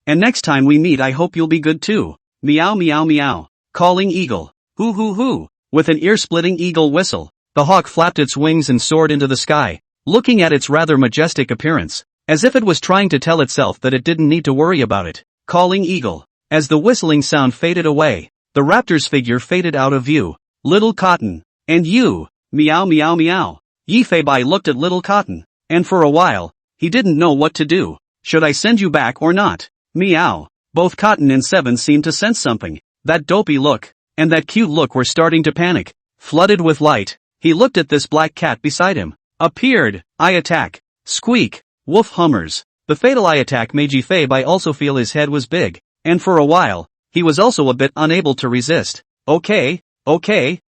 [SPEAKER 1] and next time we meet I hope you'll be good too. Meow meow meow. Calling eagle. Hoo. With an ear-splitting eagle whistle, the hawk flapped its wings and soared into the sky. looking at its rather majestic appearance, as if it was trying to tell itself that it didn't need to worry about it. Calling eagle. As the whistling sound faded away, the raptor's figure faded out of view. Little Cotton. And you. Meow meow meow. Yifei looked at Little Cotton, and for a while, he didn't know what to do. Should I send you back or not? Meow. Both Cotton and Seven seemed to sense something. That dopey look, and that cute look were starting to panic. Flooded with light, he looked at this black cat beside him. Appeared. Eye attack. Squeak. Woof hummers. The fatal eye attack made Yifei also feel his head was big, and for a while, he was also a bit unable to resist. Okay,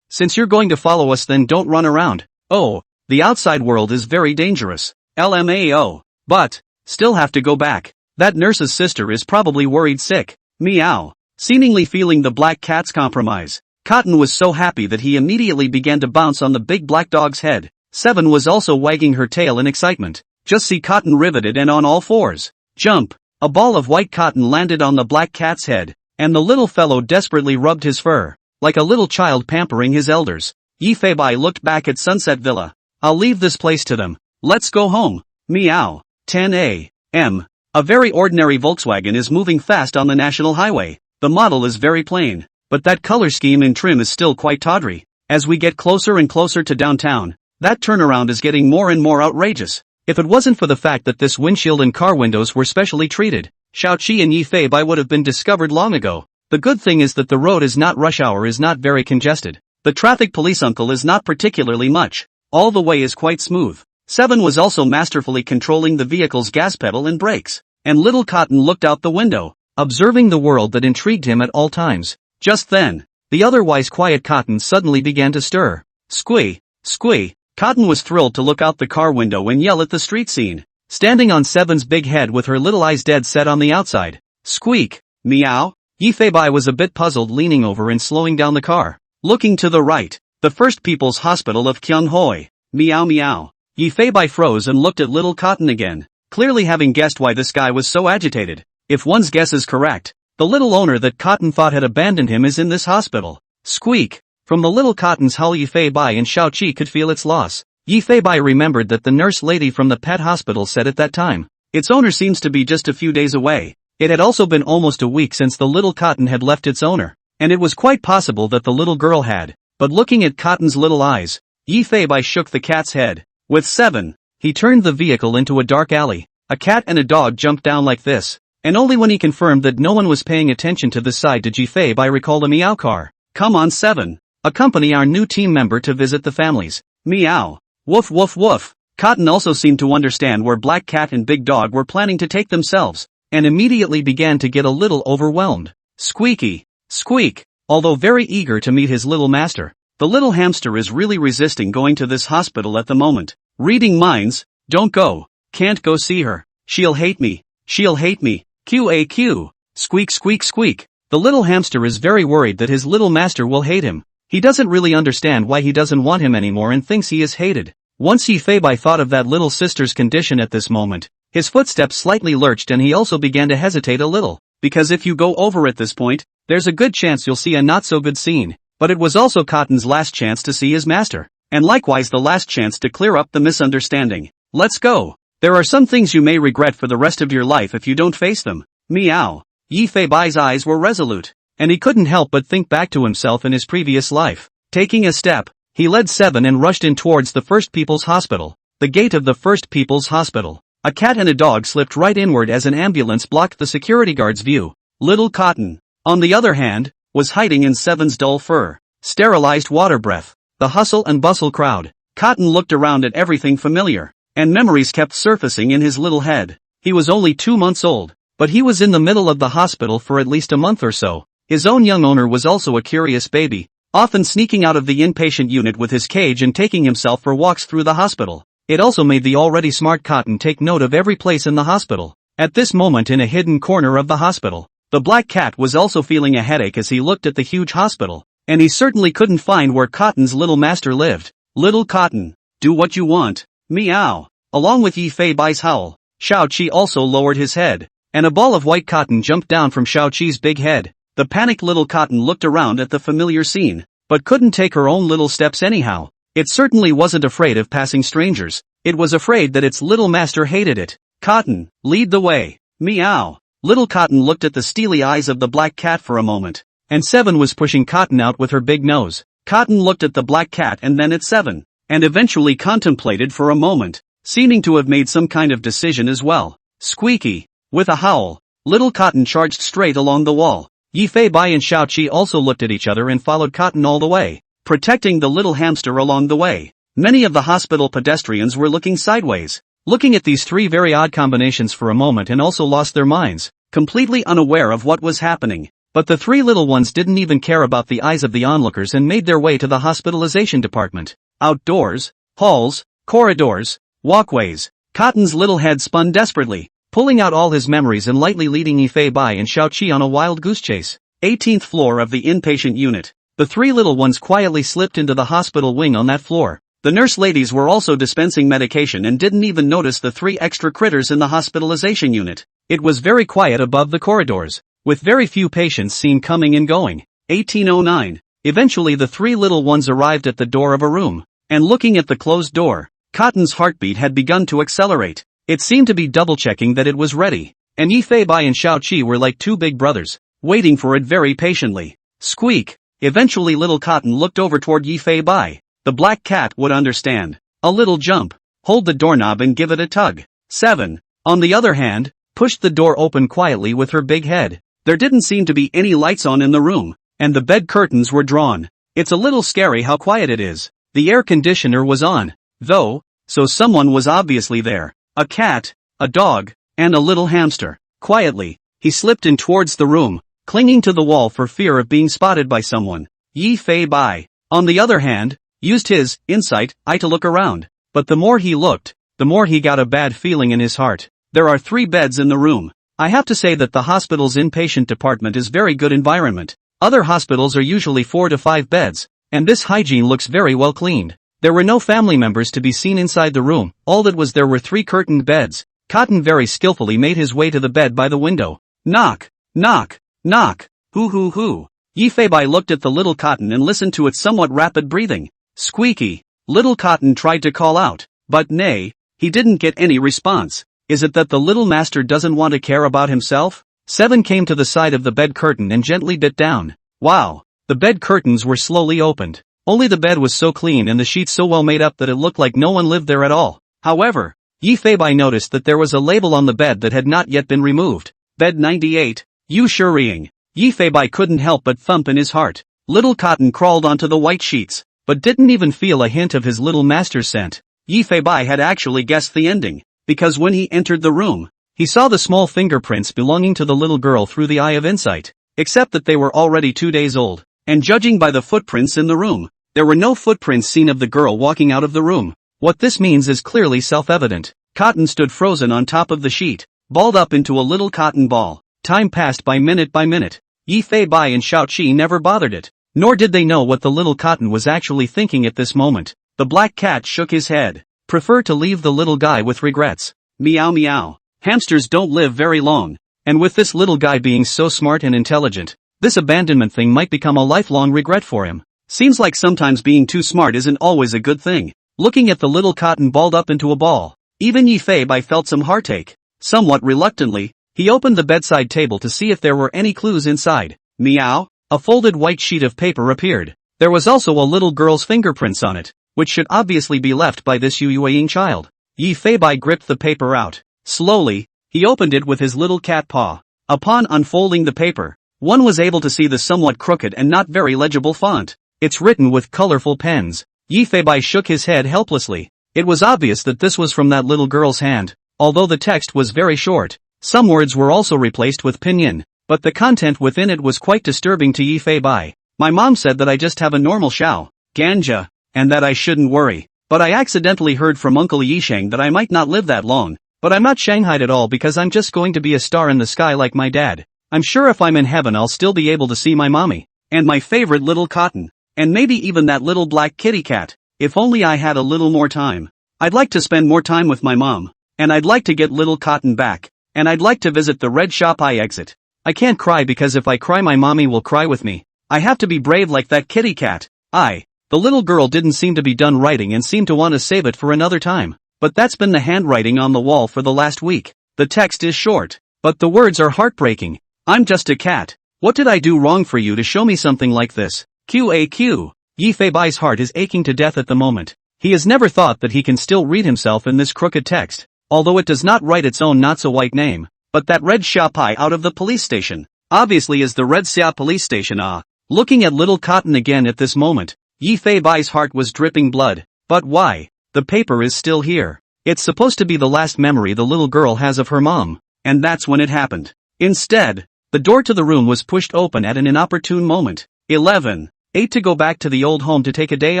[SPEAKER 1] since you're going to follow us then don't run around. Oh, the outside world is very dangerous. LMAO. But, still have to go back. That nurse's sister is probably worried sick. Meow. Seemingly feeling the black cat's compromise, Cotton was so happy that he immediately began to bounce on the big black dog's head. Seven was also wagging her tail in excitement. Just see Cotton riveted and on all fours. Jump. A ball of white cotton landed on the black cat's head, and the little fellow desperately rubbed his fur, like a little child pampering his elders. Yifei looked back at Sunset Villa. I'll leave this place to them. Let's go home. Meow. 10 a.m. A very ordinary Volkswagen is moving fast on the national highway. The model is very plain, but that color scheme and trim is still quite tawdry. As we get closer and closer to downtown, that turnaround is getting more and more outrageous. If it wasn't for the fact that this windshield and car windows were specially treated, Xiaoqi and Yifei would have been discovered long ago. The good thing is that the road is not rush hour, is not very congested. The traffic police uncle is not particularly much. All the way is quite smooth. Seven was also masterfully controlling the vehicle's gas pedal and brakes, and Little Cotton looked out the window, observing the world that intrigued him at all times. Just then, the otherwise quiet Cotton suddenly began to stir. Squee, squee. Cotton was thrilled to look out the car window and yell at the street scene, standing on Seven's big head with her little eyes dead set on the outside. Squeak. Meow. Yifei was a bit puzzled, leaning over and slowing down the car. Looking to the right, the First People's Hospital of Kyunghoi. Meow meow. Yifei froze and looked at Little Cotton again, clearly having guessed why this guy was so agitated. If one's guess is correct, the little owner that Cotton thought had abandoned him is in this hospital. Squeak. From the Little Cotton's hull, Yifei and Xiaoqi could feel its loss. Yifei remembered that the nurse lady from the pet hospital said at that time, its owner seems to be just a few days away. It had also been almost a week since the Little Cotton had left its owner, and it was quite possible that the little girl had. But looking at Cotton's little eyes, Yifei shook the cat's head. With Seven, he turned the vehicle into a dark alley. A cat and a dog jumped down like this, and only when he confirmed that no one was paying attention to this side did Yifei recall the meow car. Come on Seven, accompany our new team member to visit the families. Meow. Woof woof woof. Cotton also seemed to understand where Black Cat and Big Dog were planning to take themselves, and immediately began to get a little overwhelmed. Squeaky. Squeak. Although very eager to meet his little master, the little hamster is really resisting going to this hospital at the moment. Reading minds. Don't go. Can't go see her. She'll hate me. She'll hate me. QAQ. Squeak squeak squeak. The little hamster is very worried that his little master will hate him. He doesn't really understand why he doesn't want him anymore and thinks he is hated. Once Yifei thought of that little sister's condition at this moment, his footsteps slightly lurched and he also began to hesitate a little, because if you go over at this point, there's a good chance you'll see a not so good scene. But it was also Cotton's last chance to see his master, and likewise the last chance to clear up the misunderstanding. Let's go. There are some things you may regret for the rest of your life if you don't face them. Meow. Yifei's eyes were resolute, and he couldn't help but think back to himself in his previous life. Taking a step, he led Seven and rushed in towards the First People's Hospital. The gate of the First People's Hospital. A cat and a dog slipped right inward as an ambulance blocked the security guard's view. Little Cotton, on the other hand, was hiding in Seven's dull fur, sterilized water breath. The hustle and bustle crowd. Cotton looked around at everything familiar, and memories kept surfacing in his little head. He was only 2 months old, but he was in the middle of the hospital for at least a month or so. His own young owner was also a curious baby, often sneaking out of the inpatient unit with his cage and taking himself for walks through the hospital. It also made the already smart Cotton take note of every place in the hospital. At this moment, in a hidden corner of the hospital, the black cat was also feeling a headache as he looked at the huge hospital, and he certainly couldn't find where Cotton's little master lived. Little Cotton, do what you want. Meow. Along with Yifei's howl, Xiaoqi also lowered his head, and a ball of white cotton jumped down from Xiaoqi's big head. The panicked Little Cotton looked around at the familiar scene, but couldn't take her own little steps anyhow. It certainly wasn't afraid of passing strangers. It was afraid that its little master hated it. Cotton, lead the way. Meow. Little Cotton looked at the steely eyes of the black cat for a moment. And Seven was pushing Cotton out with her big nose. Cotton looked at the black cat and then at Seven. And eventually contemplated for a moment, seeming to have made some kind of decision as well. Squeaky. With a howl, Little Cotton charged straight along the wall. Yi Fei Bai and Xiao Qi also looked at each other and followed Cotton all the way, protecting the little hamster along the way. Many of the hospital pedestrians were looking sideways, looking at these three very odd combinations for a moment and also lost their minds, completely unaware of what was happening. But the three little ones didn't even care about the eyes of the onlookers and made their way to the hospitalization department. Outdoors, halls, corridors, walkways, Cotton's little head spun desperately, pulling out all his memories and lightly leading Yi Fei Bai and Xiao Qi on a wild goose chase. 18th floor of the inpatient unit. The three little ones quietly slipped into the hospital wing on that floor. The nurse ladies were also dispensing medication and didn't even notice the three extra critters in the hospitalization unit. It was very quiet above the corridors, with very few patients seen coming and going. 1809. Eventually the three little ones arrived at the door of a room. And looking at the closed door, Cotton's heartbeat had begun to accelerate. It seemed to be double-checking that it was ready. And Yi Fei Bai and Xiao Qi were like two big brothers, waiting for it very patiently. Squeak. Eventually Little Cotton looked over toward Yi Fei Bai. The black cat would understand. A little jump. Hold the doorknob and give it a tug. 7. On the other hand, pushed the door open quietly with her big head. There didn't seem to be any lights on in the room, and the bed curtains were drawn. It's a little scary how quiet it is. The air conditioner was on, though, so someone was obviously there. A cat, a dog, and a little hamster. Quietly, he slipped in towards the room, clinging to the wall for fear of being spotted by someone. Yi Fei Bai, on the other hand, used his insight eye to look around. But the more he looked, the more he got a bad feeling in his heart. There are 3 beds in the room. I have to say that the hospital's inpatient department is very good environment. Other hospitals are usually 4 to 5 beds, and this hygiene looks very well cleaned. There were no family members to be seen inside the room. All that was there were 3 curtained beds. Cotton very skillfully made his way to the bed by the window. Knock, knock, knock. Hoo. Yi Fei Bai looked at the little Cotton and listened to its somewhat rapid breathing. Squeaky. Little Cotton tried to call out, but nay, he didn't get any response. Is it that the little master doesn't want to care about himself? 7 came to the side of the bed curtain and gently bit down. Wow. The bed curtains were slowly opened. Only the bed was so clean and the sheets so well made up that it looked like no one lived there at all. However, Yi Fei Bai noticed that there was a label on the bed that had not yet been removed. Bed 98. You sure-ing. Yi Fei Bai couldn't help but thump in his heart. Little Cotton crawled onto the white sheets, but didn't even feel a hint of his little master's scent. Yi Fei Bai had actually guessed the ending, because when he entered the room, he saw the small fingerprints belonging to the little girl through the eye of insight, except that they were already 2 days old, and judging by the footprints in the room, there were no footprints seen of the girl walking out of the room. What this means is clearly self-evident. Cotton stood frozen on top of the sheet, balled up into a little cotton ball. Time passed by minute by minute. Yi Fei Bai and Xiao Qi never bothered it, nor did they know what the little Cotton was actually thinking at this moment. The black cat shook his head. Prefer to leave the little guy with regrets. Meow meow. Hamsters don't live very long, and with this little guy being so smart and intelligent, this abandonment thing might become a lifelong regret for him. Seems like sometimes being too smart isn't always a good thing. Looking at the little Cotton balled up into a ball, even Yi Fei Bai felt some heartache. Somewhat reluctantly, he opened the bedside table to see if there were any clues inside. Meow. A folded white sheet of paper appeared. There was also a little girl's fingerprints on it, which should obviously be left by this Yuying child. Yi Fei Bai gripped the paper out. Slowly, he opened it with his little cat paw. Upon unfolding the paper, one was able to see the somewhat crooked and not very legible font. It's written with colorful pens. Yi Fei Bai shook his head helplessly. It was obvious that this was from that little girl's hand, although the text was very short. Some words were also replaced with pinyin, but the content within it was quite disturbing to Yi Fei Bai. My mom said that I just have a normal Xiao Ganja, and that I shouldn't worry. But I accidentally heard from Uncle Yisheng that I might not live that long. But I'm not shanghaied at all because I'm just going to be a star in the sky like my dad. I'm sure if I'm in heaven I'll still be able to see my mommy, and my favorite little Cotton, and maybe even that little black kitty cat. If only I had a little more time. I'd like to spend more time with my mom, and I'd like to get little Cotton back, and I'd like to visit the red shop I exit. I can't cry because if I cry my mommy will cry with me. I have to be brave like that kitty cat. The little girl didn't seem to be done writing and seemed to want to save it for another time. but that's been the handwriting on the wall for the last week. The text is short, but the words are heartbreaking. I'm just a cat. What did I do wrong for you to show me something like this? QAQ. Yi Feibai's heart is aching to death at the moment. He has never thought that he can still read himself in this crooked text, although it does not write its own not-so-white name. But that red Xiapai out of the police station, obviously is the Red Xia police station. Looking at little Cotton again at this moment, Yi Feibai's heart was dripping blood. But why? The paper is still here. It's supposed to be the last memory the little girl has of her mom. And that's when it happened. Instead, the door to the room was pushed open at an inopportune moment. 11:08 to go back to the old home to take a day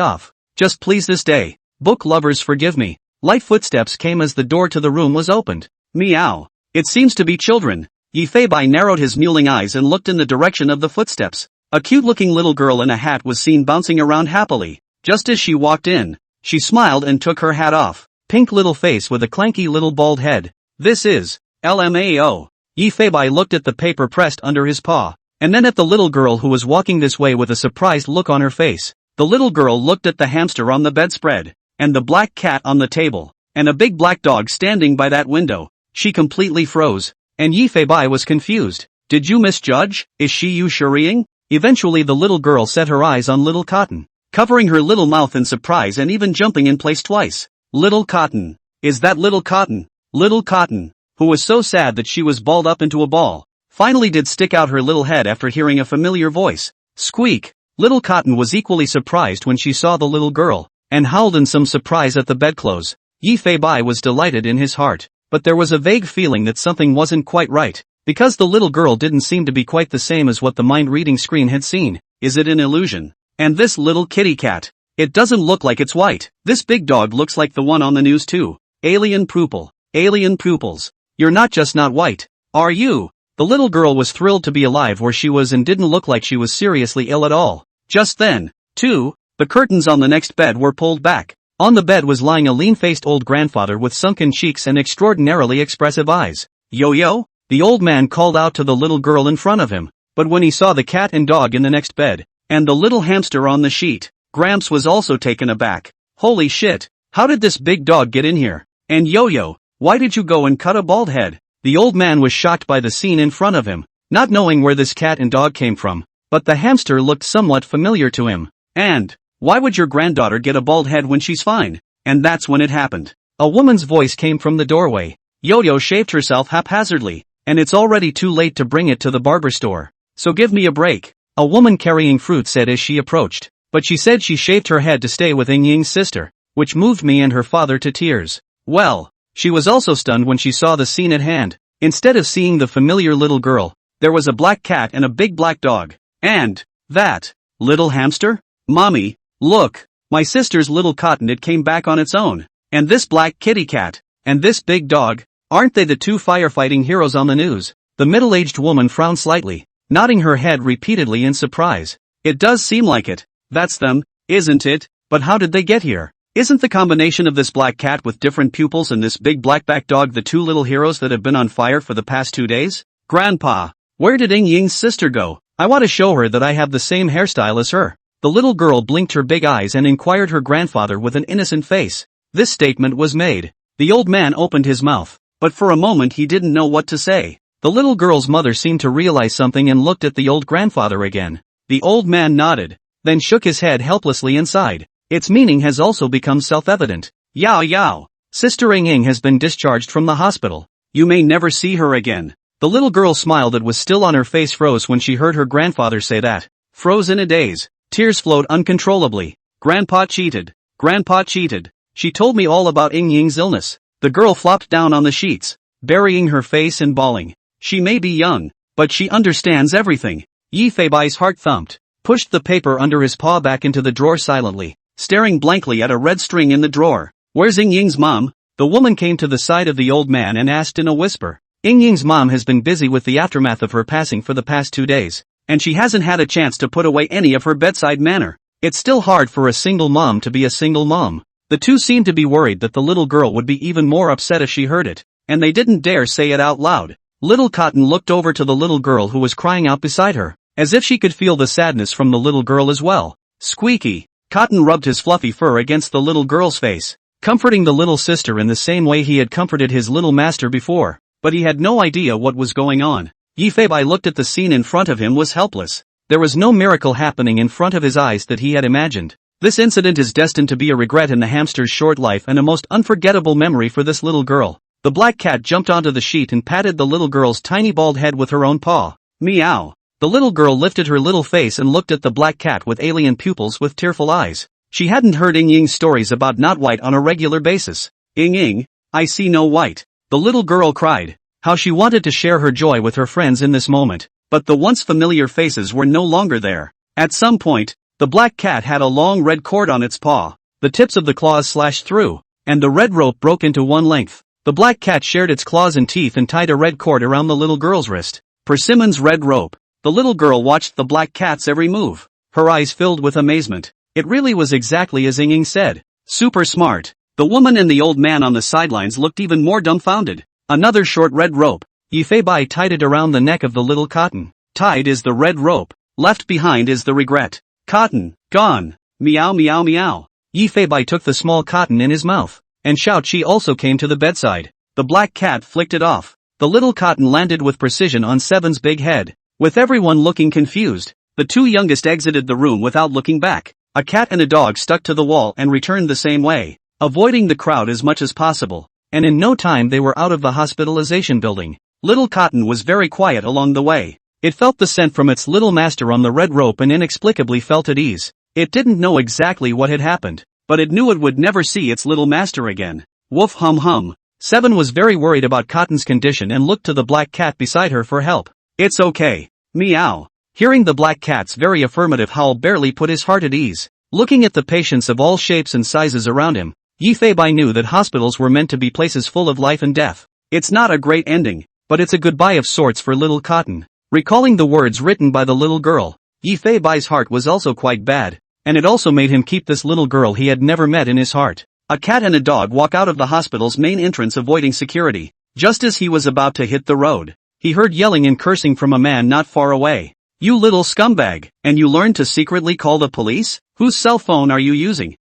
[SPEAKER 1] off. Just please this day. Book lovers forgive me. Light footsteps came as the door to the room was opened. Meow. It seems to be children. Yi Feibai narrowed his mewling eyes and looked in the direction of the footsteps. A cute-looking little girl in a hat was seen bouncing around happily. Just as she walked in, she smiled and took her hat off. Pink little face with a clanky little bald head. This is LMAO. Yi Feibai looked at the paper pressed under his paw, and then at the little girl who was walking this way with a surprised look on her face. The little girl looked at the hamster on the bedspread, and the black cat on the table, and a big black dog standing by that window. She completely froze, and Yi Feibai was confused. Did you misjudge? Is she you shurying? Eventually the little girl set her eyes on little Cotton, covering her little mouth in surprise and even jumping in place twice. Little Cotton. Is that little Cotton? Little Cotton, who was so sad that she was balled up into a ball, finally did stick out her little head after hearing a familiar voice. Squeak. Little Cotton was equally surprised when she saw the little girl, and howled in some surprise at the bedclothes. Yi Feibai was delighted in his heart, but there was a vague feeling that something wasn't quite right, because the little girl didn't seem to be quite the same as what the mind-reading screen had seen. Is it an illusion? And this little kitty cat, it doesn't look like it's white. This big dog looks like the one on the news too. Alien pupil. Alien pupils. You're not just not white, are you? The little girl was thrilled to be alive where she was and didn't look like she was seriously ill at all. Just then, too, the curtains on the next bed were pulled back. On the bed was lying a lean-faced old grandfather with sunken cheeks and extraordinarily expressive eyes. Yo-yo? The old man called out to the little girl in front of him, but when he saw the cat and dog in the next bed, and the little hamster on the sheet, Gramps was also taken aback. Holy shit, how did this big dog get in here? And yo-yo, why did you go and cut a bald head? The old man was shocked by the scene in front of him, not knowing where this cat and dog came from, but the hamster looked somewhat familiar to him. And, why would your granddaughter get a bald head when she's fine? And that's when it happened. A woman's voice came from the doorway. Yo-yo shaved herself haphazardly, and it's already too late to bring it to the barber store. So give me a break. A woman carrying fruit said as she approached, but she said she shaved her head to stay with Ying Ying's sister, which moved me and her father to tears. Well, she was also stunned when she saw the scene at hand. Instead of seeing the familiar little girl, there was a black cat and a big black dog. And, that, little hamster? Mommy, look, my sister's little Cotton, it came back on its own. And this black kitty cat, and this big dog, aren't they the two firefighting heroes on the news? The middle-aged woman frowned slightly, nodding her head repeatedly in surprise. It does seem like it. That's them, isn't it? But how did they get here? Isn't the combination of this black cat with different pupils and this big black dog the two little heroes that have been on fire for the past 2 days? Grandpa, where did Ying Ying's sister go? I want to show her that I have the same hairstyle as her. The little girl blinked her big eyes and inquired her grandfather with an innocent face. This statement was made. The old man opened his mouth, but for a moment he didn't know what to say. The little girl's mother seemed to realize something and looked at the old grandfather again. The old man nodded, then shook his head helplessly and sighed. Its meaning has also become self-evident. Yao Yao. Sister Ying Ying has been discharged from the hospital. You may never see her again. The little girl's smile that was still on her face froze when she heard her grandfather say that. Froze in a daze. Tears flowed uncontrollably. Grandpa cheated. Grandpa cheated. She told me all about Ying Ying's illness. The girl flopped down on the sheets, burying her face and bawling. She may be young, but she understands everything. Yi Feibai's heart thumped, pushed the paper under his paw back into the drawer silently, staring blankly at a red string in the drawer. Where's Ying Ying's mom? The woman came to the side of the old man and asked in a whisper. Ying Ying's mom has been busy with the aftermath of her passing for the past 2 days, and she hasn't had a chance to put away any of her bedside manner. It's still hard for a single mom to be a single mom. The two seemed to be worried that the little girl would be even more upset if she heard it, and they didn't dare say it out loud. Little Cotton looked over to the little girl who was crying out beside her, as if she could feel the sadness from the little girl as well. Squeaky. Cotton rubbed his fluffy fur against the little girl's face. comforting the little sister in the same way he had comforted his little master before, but he had no idea what was going on. Yifei looked at the scene in front of him was helpless. There was no miracle happening in front of his eyes that he had imagined. This incident is destined to be a regret in the hamster's short life and a most unforgettable memory for this little girl. The black cat jumped onto the sheet and patted the little girl's tiny bald head with her own paw. Meow. The little girl lifted her little face and looked at the black cat with alien pupils with tearful eyes. She hadn't heard Ying Ying's stories about not white on a regular basis. Ying Ying, I see no white. The little girl cried. How she wanted to share her joy with her friends in this moment, but the once familiar faces were no longer there. At some point, the black cat had a long red cord on its paw. The tips of the claws slashed through, and the red rope broke into one length. The black cat shared its claws and teeth and tied a red cord around the little girl's wrist. Persimmon's red rope. The little girl watched the black cat's every move. Her eyes filled with amazement. It really was exactly as Ying Ying said. Super smart. The woman and the old man on the sidelines looked even more dumbfounded. Another short red rope. Yifei tied it around the neck of the little cotton. Tied is the red rope. Left behind is the regret. Cotton, gone. Meow meow meow. Yifei took the small cotton in his mouth. And Shao-Chi also came to the bedside. The black cat flicked it off. The little cotton landed with precision on Seven's big head. With everyone looking confused, the two youngest exited the room without looking back. A cat and a dog stuck to the wall and returned the same way, avoiding the crowd as much as possible. And in no time they were out of the hospitalization building. Little Cotton was very quiet along the way. It felt the scent from its little master on the red rope and inexplicably felt at ease. It didn't know exactly what had happened, but it knew it would never see its little master again. Woof hum hum. Seven was very worried about Cotton's condition and looked to the black cat beside her for help. It's okay. Meow. Hearing the black cat's very affirmative howl barely put his heart at ease. Looking at the patients of all shapes and sizes around him, Yifei knew that hospitals were meant to be places full of life and death. It's not a great ending, but it's a goodbye of sorts for little Cotton. Recalling the words written by the little girl, Yifei's heart was also quite bad. And it also made him keep this little girl he had never met in his heart. A cat and a dog walk out of the hospital's main entrance avoiding security. Just as he was about to hit the road, he heard yelling and cursing from a man not far away. You little scumbag, and you learned to secretly call the police? Whose cell phone are you using?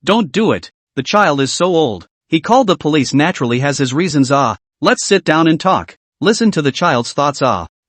[SPEAKER 1] Don't do it. The child is so old. He called the police naturally has his reasons. Let's sit down and talk. Listen to the child's thoughts.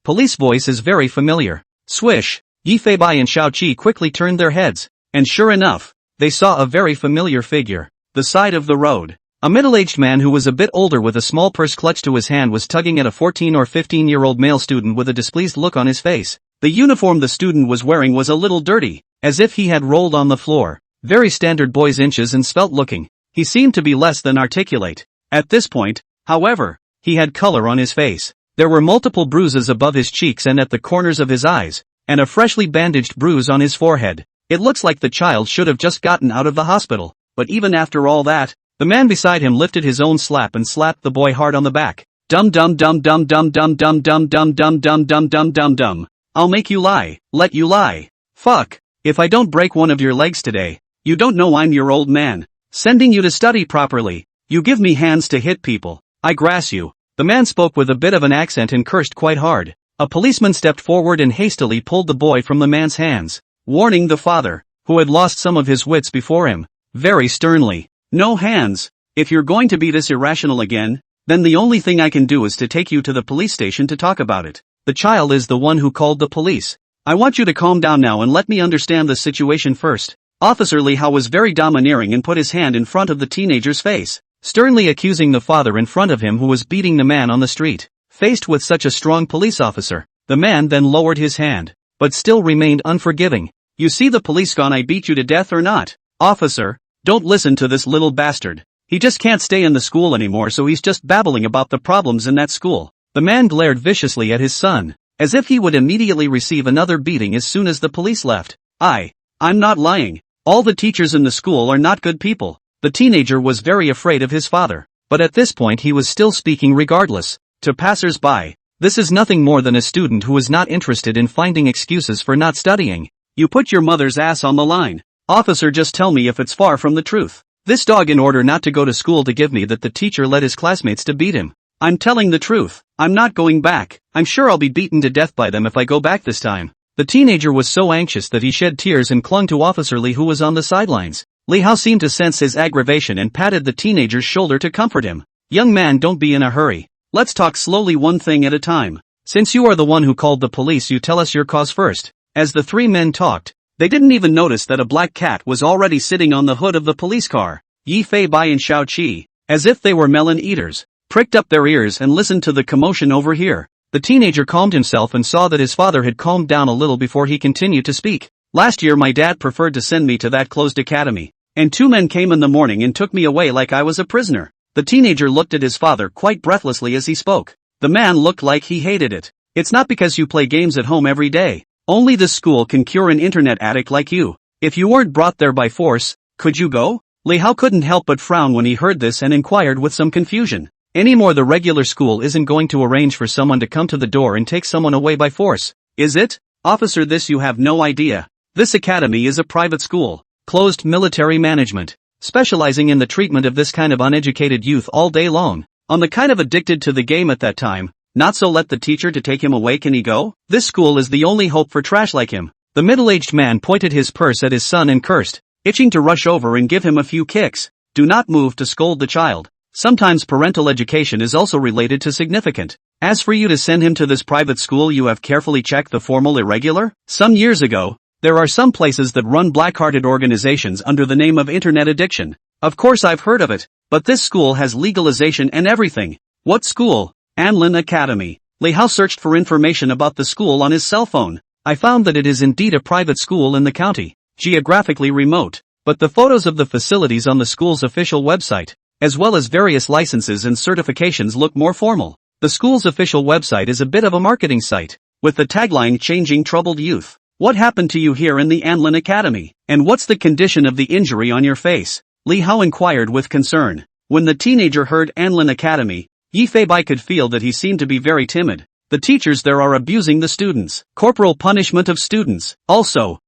[SPEAKER 1] Police voice is very familiar. Swish. Yifei and Shao-Chi quickly turned their heads, and sure enough, they saw a very familiar figure. The side of the road. A middle-aged man who was a bit older with a small purse clutched to his hand was tugging at a 14 or 15-year-old male student with a displeased look on his face. The uniform the student was wearing was a little dirty, as if he had rolled on the floor. Very standard boy's inches and svelte looking. He seemed to be less than articulate. At this point, however, he had color on his face. There were multiple bruises above his cheeks and at the corners of his eyes, and a freshly bandaged bruise on his forehead. It looks like the child should have just gotten out of the hospital, but even after all that, the man beside him lifted his own slap and slapped the boy hard on the back. Dum dum dum dum dum dum dum dum dum dum dum dum dum dum dum. I'll make you lie, let you lie. Fuck, if I don't break one of your legs today, you don't know I'm your old man. Sending you to study properly. You give me hands to hit people, I grass you. The man spoke with a bit of an accent and cursed quite hard. A policeman stepped forward and hastily pulled the boy from the man's hands, warning the father, who had lost some of his wits before him, very sternly. No hands. If you're going to be this irrational again, then the only thing I can do is to take you to the police station to talk about it. The child is the one who called the police. I want you to calm down now and let me understand the situation first. Officer Li Hao was very domineering and put his hand in front of the teenager's face, sternly accusing the father in front of him who was beating the man on the street. Faced with such a strong police officer, the man then lowered his hand, but still remained unforgiving. You see the police gone, I beat you to death or not? Officer, don't listen to this little bastard. He just can't stay in the school anymore, so he's just babbling about the problems in that school. The man glared viciously at his son, as if he would immediately receive another beating as soon as the police left. I'm not lying. All the teachers in the school are not good people. The teenager was very afraid of his father, but at this point he was still speaking regardless. To passers-by, this is nothing more than a student who is not interested in finding excuses for not studying. You put your mother's ass on the line. Officer, just tell me if it's far from the truth. This dog, in order not to go to school, to give me that the teacher led his classmates to beat him. I'm telling the truth. I'm not going back. I'm sure I'll be beaten to death by them if I go back this time. The teenager was so anxious that he shed tears and clung to Officer Li, who was on the sidelines. Li Hao seemed to sense his aggravation and patted the teenager's shoulder to comfort him. Young man, don't be in a hurry. Let's talk slowly, one thing at a time. Since you are the one who called the police, you tell us your cause first. As the three men talked, they didn't even notice that a black cat was already sitting on the hood of the police car. Yi Fei Bai and Xiao Qi, as if they were melon eaters, pricked up their ears and listened to the commotion over here. The teenager calmed himself and saw that his father had calmed down a little before he continued to speak. Last year my dad preferred to send me to that closed academy, and two men came in the morning and took me away like I was a prisoner. The teenager looked at his father quite breathlessly as he spoke. The man looked like he hated it. It's not because you play games at home every day. Only this school can cure an internet addict like you. If you weren't brought there by force, could you go? Li Hao couldn't help but frown when he heard this and inquired with some confusion. Anymore, the regular school isn't going to arrange for someone to come to the door and take someone away by force, is it? Officer, this you have no idea. This academy is a private school, closed military management, specializing in the treatment of this kind of uneducated youth all day long. On the kind of addicted to the game at that time, not so let the teacher to take him away. Can he go? This school is the only hope for trash like him. The middle-aged man pointed his purse at his son and cursed, itching to rush over and give him a few kicks. Do not move to scold the child. Sometimes parental education is also related to significant. As for you to send him to this private school, you have carefully checked the formal irregular? Some years ago, there are some places that run black-hearted organizations under the name of internet addiction. Of course I've heard of it, but this school has legalization and everything. What school? Anlin Academy. Li Hao searched for information about the school on his cell phone. I found that it is indeed a private school in the county, geographically remote, but the photos of the facilities on the school's official website, as well as various licenses and certifications, look more formal. The school's official website is a bit of a marketing site, with the tagline changing troubled youth. What happened to you here in the Anlin Academy? And what's the condition of the injury on your face? Li Hao inquired with concern. When the teenager heard Anlin Academy, Yi Fei Bai could feel that he seemed to be very timid. The teachers there are abusing the students. Corporal punishment of students. Also,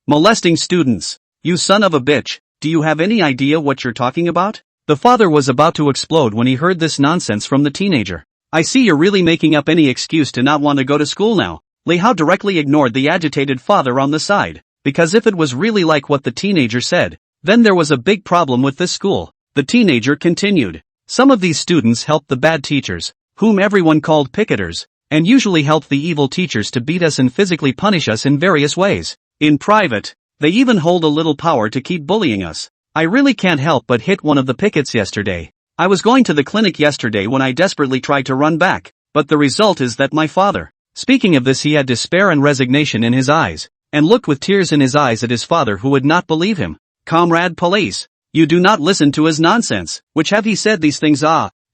[SPEAKER 1] molesting students. You son of a bitch, do you have any idea what you're talking about? The father was about to explode when he heard this nonsense from the teenager. I see you're really making up any excuse to not want to go to school now. Li Hao directly ignored the agitated father on the side, because if it was really like what the teenager said, then there was a big problem with this school. The teenager continued. Some of these students helped the bad teachers, whom everyone called picketers, and usually helped the evil teachers to beat us and physically punish us in various ways. In private, they even hold a little power to keep bullying us. I really can't help but hit one of the pickets yesterday. I was going to the clinic yesterday when I desperately tried to run back, but the result is that my father. Speaking of this, he had despair and resignation in his eyes, and looked with tears in his eyes at his father, who would not believe him. Comrade police, you do not listen to his nonsense. Which have he said these things?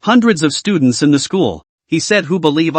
[SPEAKER 1] Hundreds of students in the school, he said, who believe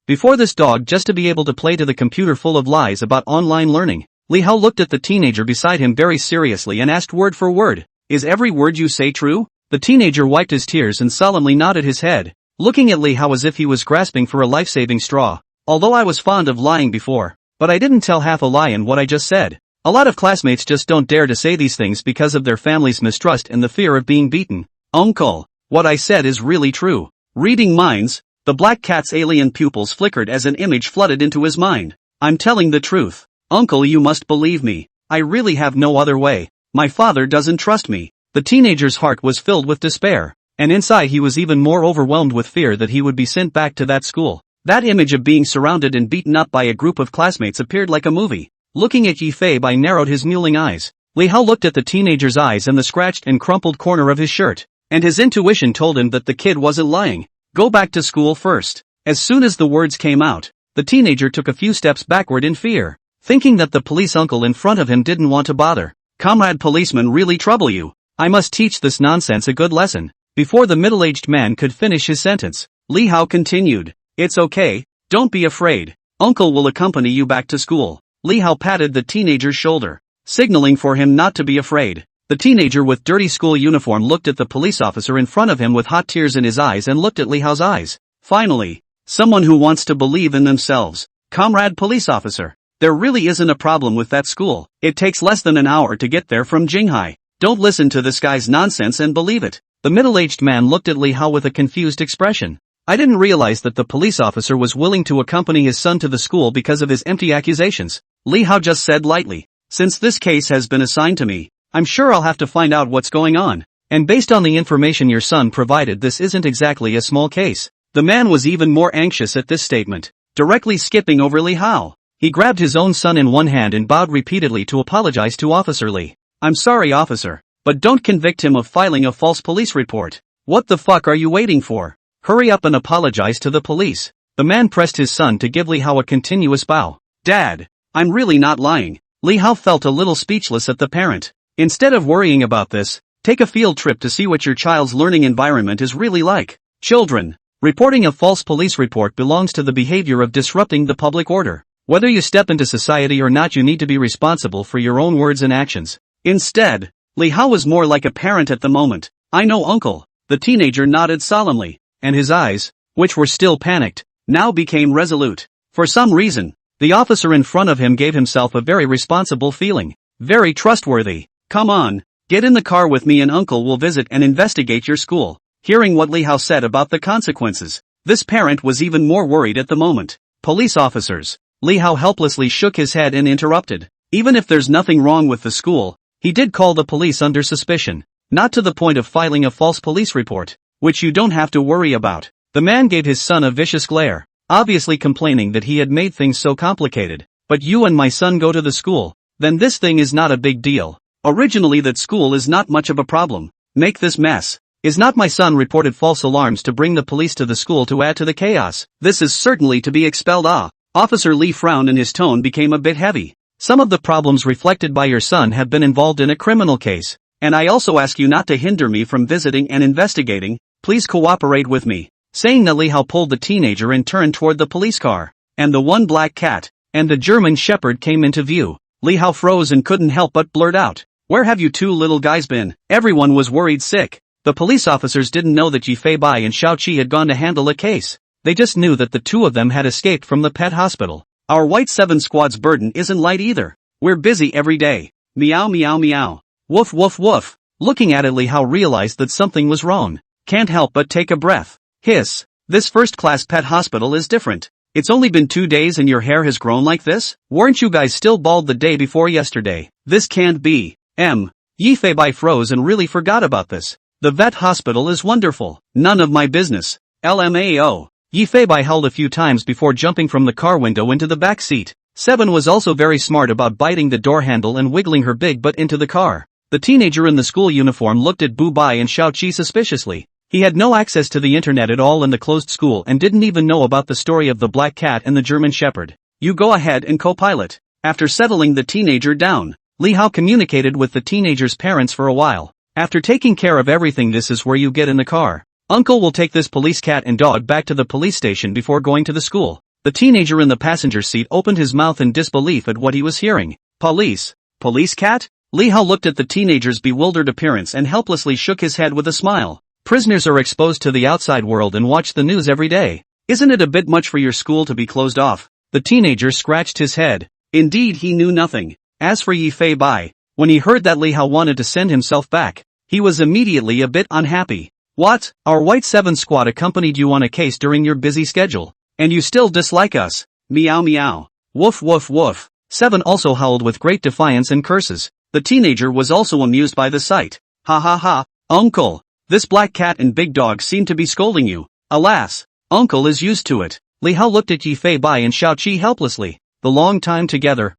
[SPEAKER 1] before this dog just to be able to play to the computer full of lies about online learning. Li Hao looked at the teenager beside him very seriously and asked word for word, is every word you say true? The teenager wiped his tears and solemnly nodded his head, looking at Li Hao as if he was grasping for a life-saving straw. Although I was fond of lying before, but I didn't tell half a lie in what I just said. A lot of classmates just don't dare to say these things because of their family's mistrust and the fear of being beaten. Uncle, what I said is really true. Reading minds, the black cat's alien pupils flickered as an image flooded into his mind. I'm telling the truth. Uncle, you must believe me. I really have no other way. My father doesn't trust me. The teenager's heart was filled with despair, and inside he was even more overwhelmed with fear that he would be sent back to that school. That image of being surrounded and beaten up by a group of classmates appeared like a movie. Looking at Yi Fei Bai narrowed his mewling eyes. Li Hao looked at the teenager's eyes and the scratched and crumpled corner of his shirt, and his intuition told him that the kid wasn't lying. Go back to school first. As soon as the words came out, the teenager took a few steps backward in fear, thinking that the police uncle in front of him didn't want to bother. Comrade policeman really trouble you. I must teach this nonsense a good lesson. Before the middle-aged man could finish his sentence, Li Hao continued. It's okay, don't be afraid. Uncle will accompany you back to school. Li Hao patted the teenager's shoulder, signaling for him not to be afraid. The teenager with dirty school uniform looked at the police officer in front of him with hot tears in his eyes and looked at Li Hao's eyes. Finally, someone who wants to believe in themselves. Comrade police officer, there really isn't a problem with that school. It takes less than an hour to get there from Jinghai. Don't listen to this guy's nonsense and believe it. The middle-aged man looked at Li Hao with a confused expression. I didn't realize that the police officer was willing to accompany his son to the school because of his empty accusations. Li Hao just said lightly, since this case has been assigned to me, I'm sure I'll have to find out what's going on. And based on the information your son provided, this isn't exactly a small case. The man was even more anxious at this statement, directly skipping over Li Hao. He grabbed his own son in one hand and bowed repeatedly to apologize to Officer Li. I'm sorry, officer, but don't convict him of filing a false police report. What the fuck are you waiting for? Hurry up and apologize to the police. The man pressed his son to give Li Hao a continuous bow. Dad, I'm really not lying. Li Hao felt a little speechless at the parent. Instead of worrying about this, take a field trip to see what your child's learning environment is really like. Children, reporting a false police report belongs to the behavior of disrupting the public order. Whether you step into society or not, you need to be responsible for your own words and actions. Instead, Li Hao was more like a parent at the moment. I know, uncle. The teenager nodded solemnly, and his eyes, which were still panicked, now became resolute. For some reason, the officer in front of him gave himself a very responsible feeling. Very trustworthy. Come on, get in the car with me and uncle will visit and investigate your school. Hearing what Li Hao said about the consequences, this parent was even more worried at the moment. Police officers. Li Hao helplessly shook his head and interrupted. Even if there's nothing wrong with the school, he did call the police under suspicion. Not to the point of filing a false police report, which you don't have to worry about. The man gave his son a vicious glare, obviously complaining that he had made things so complicated. But you and my son go to the school, then this thing is not a big deal. Originally that school is not much of a problem. Make this mess. Is not my son reported false alarms to bring the police to the school to add to the chaos? This is certainly to be expelled. Officer Li frowned and his tone became a bit heavy. Some of the problems reflected by your son have been involved in a criminal case, and I also ask you not to hinder me from visiting and investigating. Please cooperate with me. Saying that, Li Hao pulled the teenager and turned toward the police car, and the one black cat and the German shepherd came into view. Li Hao froze and couldn't help but blurt out, "Where have you two little guys been?" Everyone was worried sick. The police officers didn't know that Yifei Bai and Xiao Qi had gone to handle a case. They just knew that the two of them had escaped from the pet hospital. Our White 7 squad's burden isn't light either. We're busy every day. Meow meow meow. Woof woof woof. Looking at it, Li Hao realized that something was wrong. Can't help but take a breath. Hiss. This first-class pet hospital is different. It's only been 2 days and your hair has grown like this? Weren't you guys still bald the day before yesterday? This can't be. Yifei Bai froze and really forgot about this. The vet hospital is wonderful. None of my business. LMAO. Yifei Bai held a few times before jumping from the car window into the back seat. Seven was also very smart about biting the door handle and wiggling her big butt into the car. The teenager in the school uniform looked at Bu Bai and Xiao Qi suspiciously. He had no access to the internet at all in the closed school and didn't even know about the story of the black cat and the German shepherd. You go ahead and co-pilot. After settling the teenager down, Li Hao communicated with the teenager's parents for a while. After taking care of everything, this is where you get in the car. Uncle will take this police cat and dog back to the police station before going to the school. The teenager in the passenger seat opened his mouth in disbelief at what he was hearing. Police? Police cat? Li Hao looked at the teenager's bewildered appearance and helplessly shook his head with a smile. Prisoners are exposed to the outside world and watch the news every day. Isn't it a bit much for your school to be closed off? The teenager scratched his head. Indeed, he knew nothing. As for Yifei Bai, when he heard that Li Hao wanted to send himself back, he was immediately a bit unhappy. What? Our White 7 squad accompanied you on a case during your busy schedule, and you still dislike us? Meow meow. Woof woof woof. 7 also howled with great defiance and curses. The teenager was also amused by the sight. Ha ha ha. Uncle, this black cat and big dog seem to be scolding you. Alas, uncle is used to it. Li Hao looked at Yifei Bai and Xiao Qi helplessly. The long time together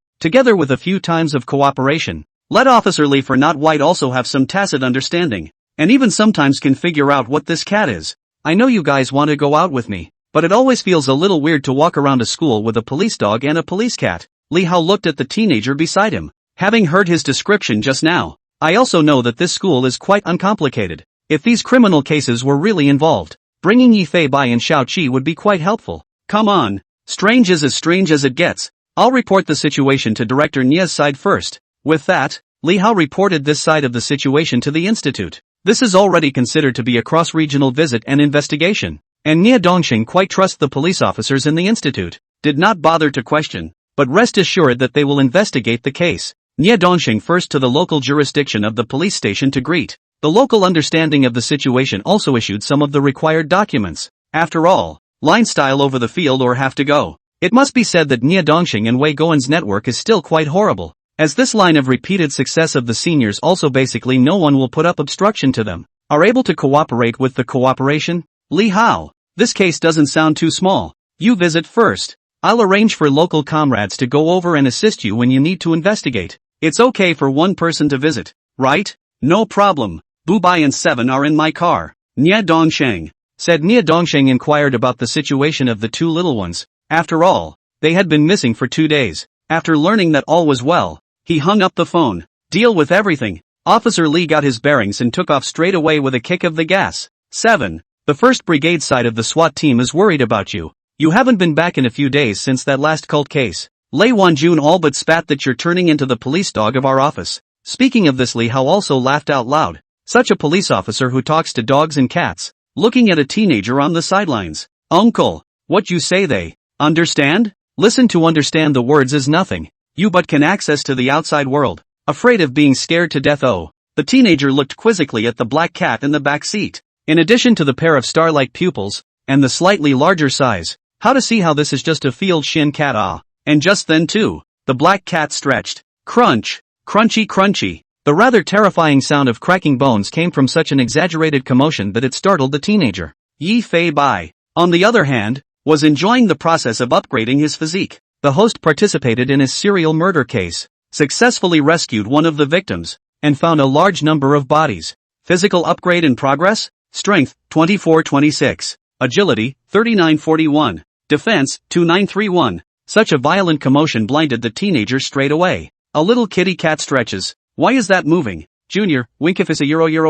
[SPEAKER 1] with a few times of cooperation, let Officer Li for not white also have some tacit understanding, and even sometimes can figure out what this cat is. I know you guys want to go out with me, but it always feels a little weird to walk around a school with a police dog and a police cat. Li Hao looked at the teenager beside him. Having heard his description just now, I also know that this school is quite uncomplicated. If these criminal cases were really involved, bringing Yifei Bai and Xiao Qi would be quite helpful. Come on. Strange is as strange as it gets. I'll report the situation to Director Nia's side first. With that, Li Hao reported this side of the situation to the institute. This is already considered to be a cross-regional visit and investigation, and Nia Dongxing quite trusts the police officers in the institute, did not bother to question, but rest assured that they will investigate the case. Nia Dongxing first to the local jurisdiction of the police station to greet. The local understanding of the situation also issued some of the required documents. After all, line style over the field or have to go. It must be said that Nia Dongxing and Wei Goen's network is still quite horrible. As this line of repeated success of the seniors also basically no one will put up obstruction to them, are able to cooperate with the cooperation? Li Hao. This case doesn't sound too small. You visit first. I'll arrange for local comrades to go over and assist you when you need to investigate. It's okay for one person to visit, right? No problem. Bubai and 7 are in my car. Nia Dongsheng. Said Nia Dongsheng inquired about the situation of the two little ones. After all, they had been missing for 2 days. After learning that all was well, he hung up the phone. Deal with everything. Officer Lee got his bearings and took off straight away with a kick of the gas. 7. The 1st Brigade side of the SWAT team is worried about you. You haven't been back in a few days since that last cult case. Lei Wanjun all but spat that you're turning into the police dog of our office. Speaking of this, Li Hao also laughed out loud. Such a police officer who talks to dogs and cats. Looking at a teenager on the sidelines. Uncle, what you say they understand? Listen, to understand the words is nothing. You but can access to the outside world. Afraid of being scared to death. Oh. The teenager looked quizzically at the black cat in the back seat. In addition to the pair of star-like pupils, and the slightly larger size, how to see how this is just a field shin cat. Ah. And just then too, the black cat stretched. Crunch. Crunchy crunchy. The rather terrifying sound of cracking bones came from such an exaggerated commotion that it startled the teenager. Yi Fei Bai, on the other hand, was enjoying the process of upgrading his physique. The host participated in a serial murder case, successfully rescued one of the victims, and found a large number of bodies. Physical upgrade in progress? Strength, 2426. Agility, 3941. Defense, 2931. Such a violent commotion blinded the teenager straight away. A little kitty cat stretches. Why is that moving? Junior, wink if it's a euro.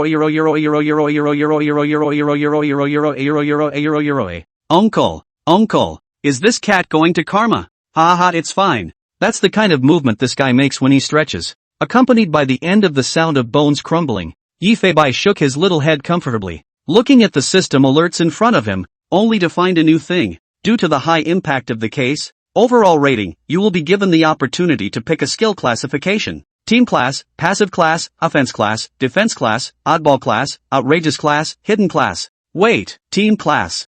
[SPEAKER 1] Uncle, is this cat going to karma? Ha ha, it's fine. That's the kind of movement this guy makes when he stretches. Accompanied by the end of the sound of bones crumbling, Yi Feibai shook his little head comfortably, looking at the system alerts in front of him, only to find a new thing. Due to the high impact of the case, overall rating, you will be given the opportunity to pick a skill classification. Team class, passive class, offense class, defense class, oddball class, outrageous class, hidden class. Wait, team class.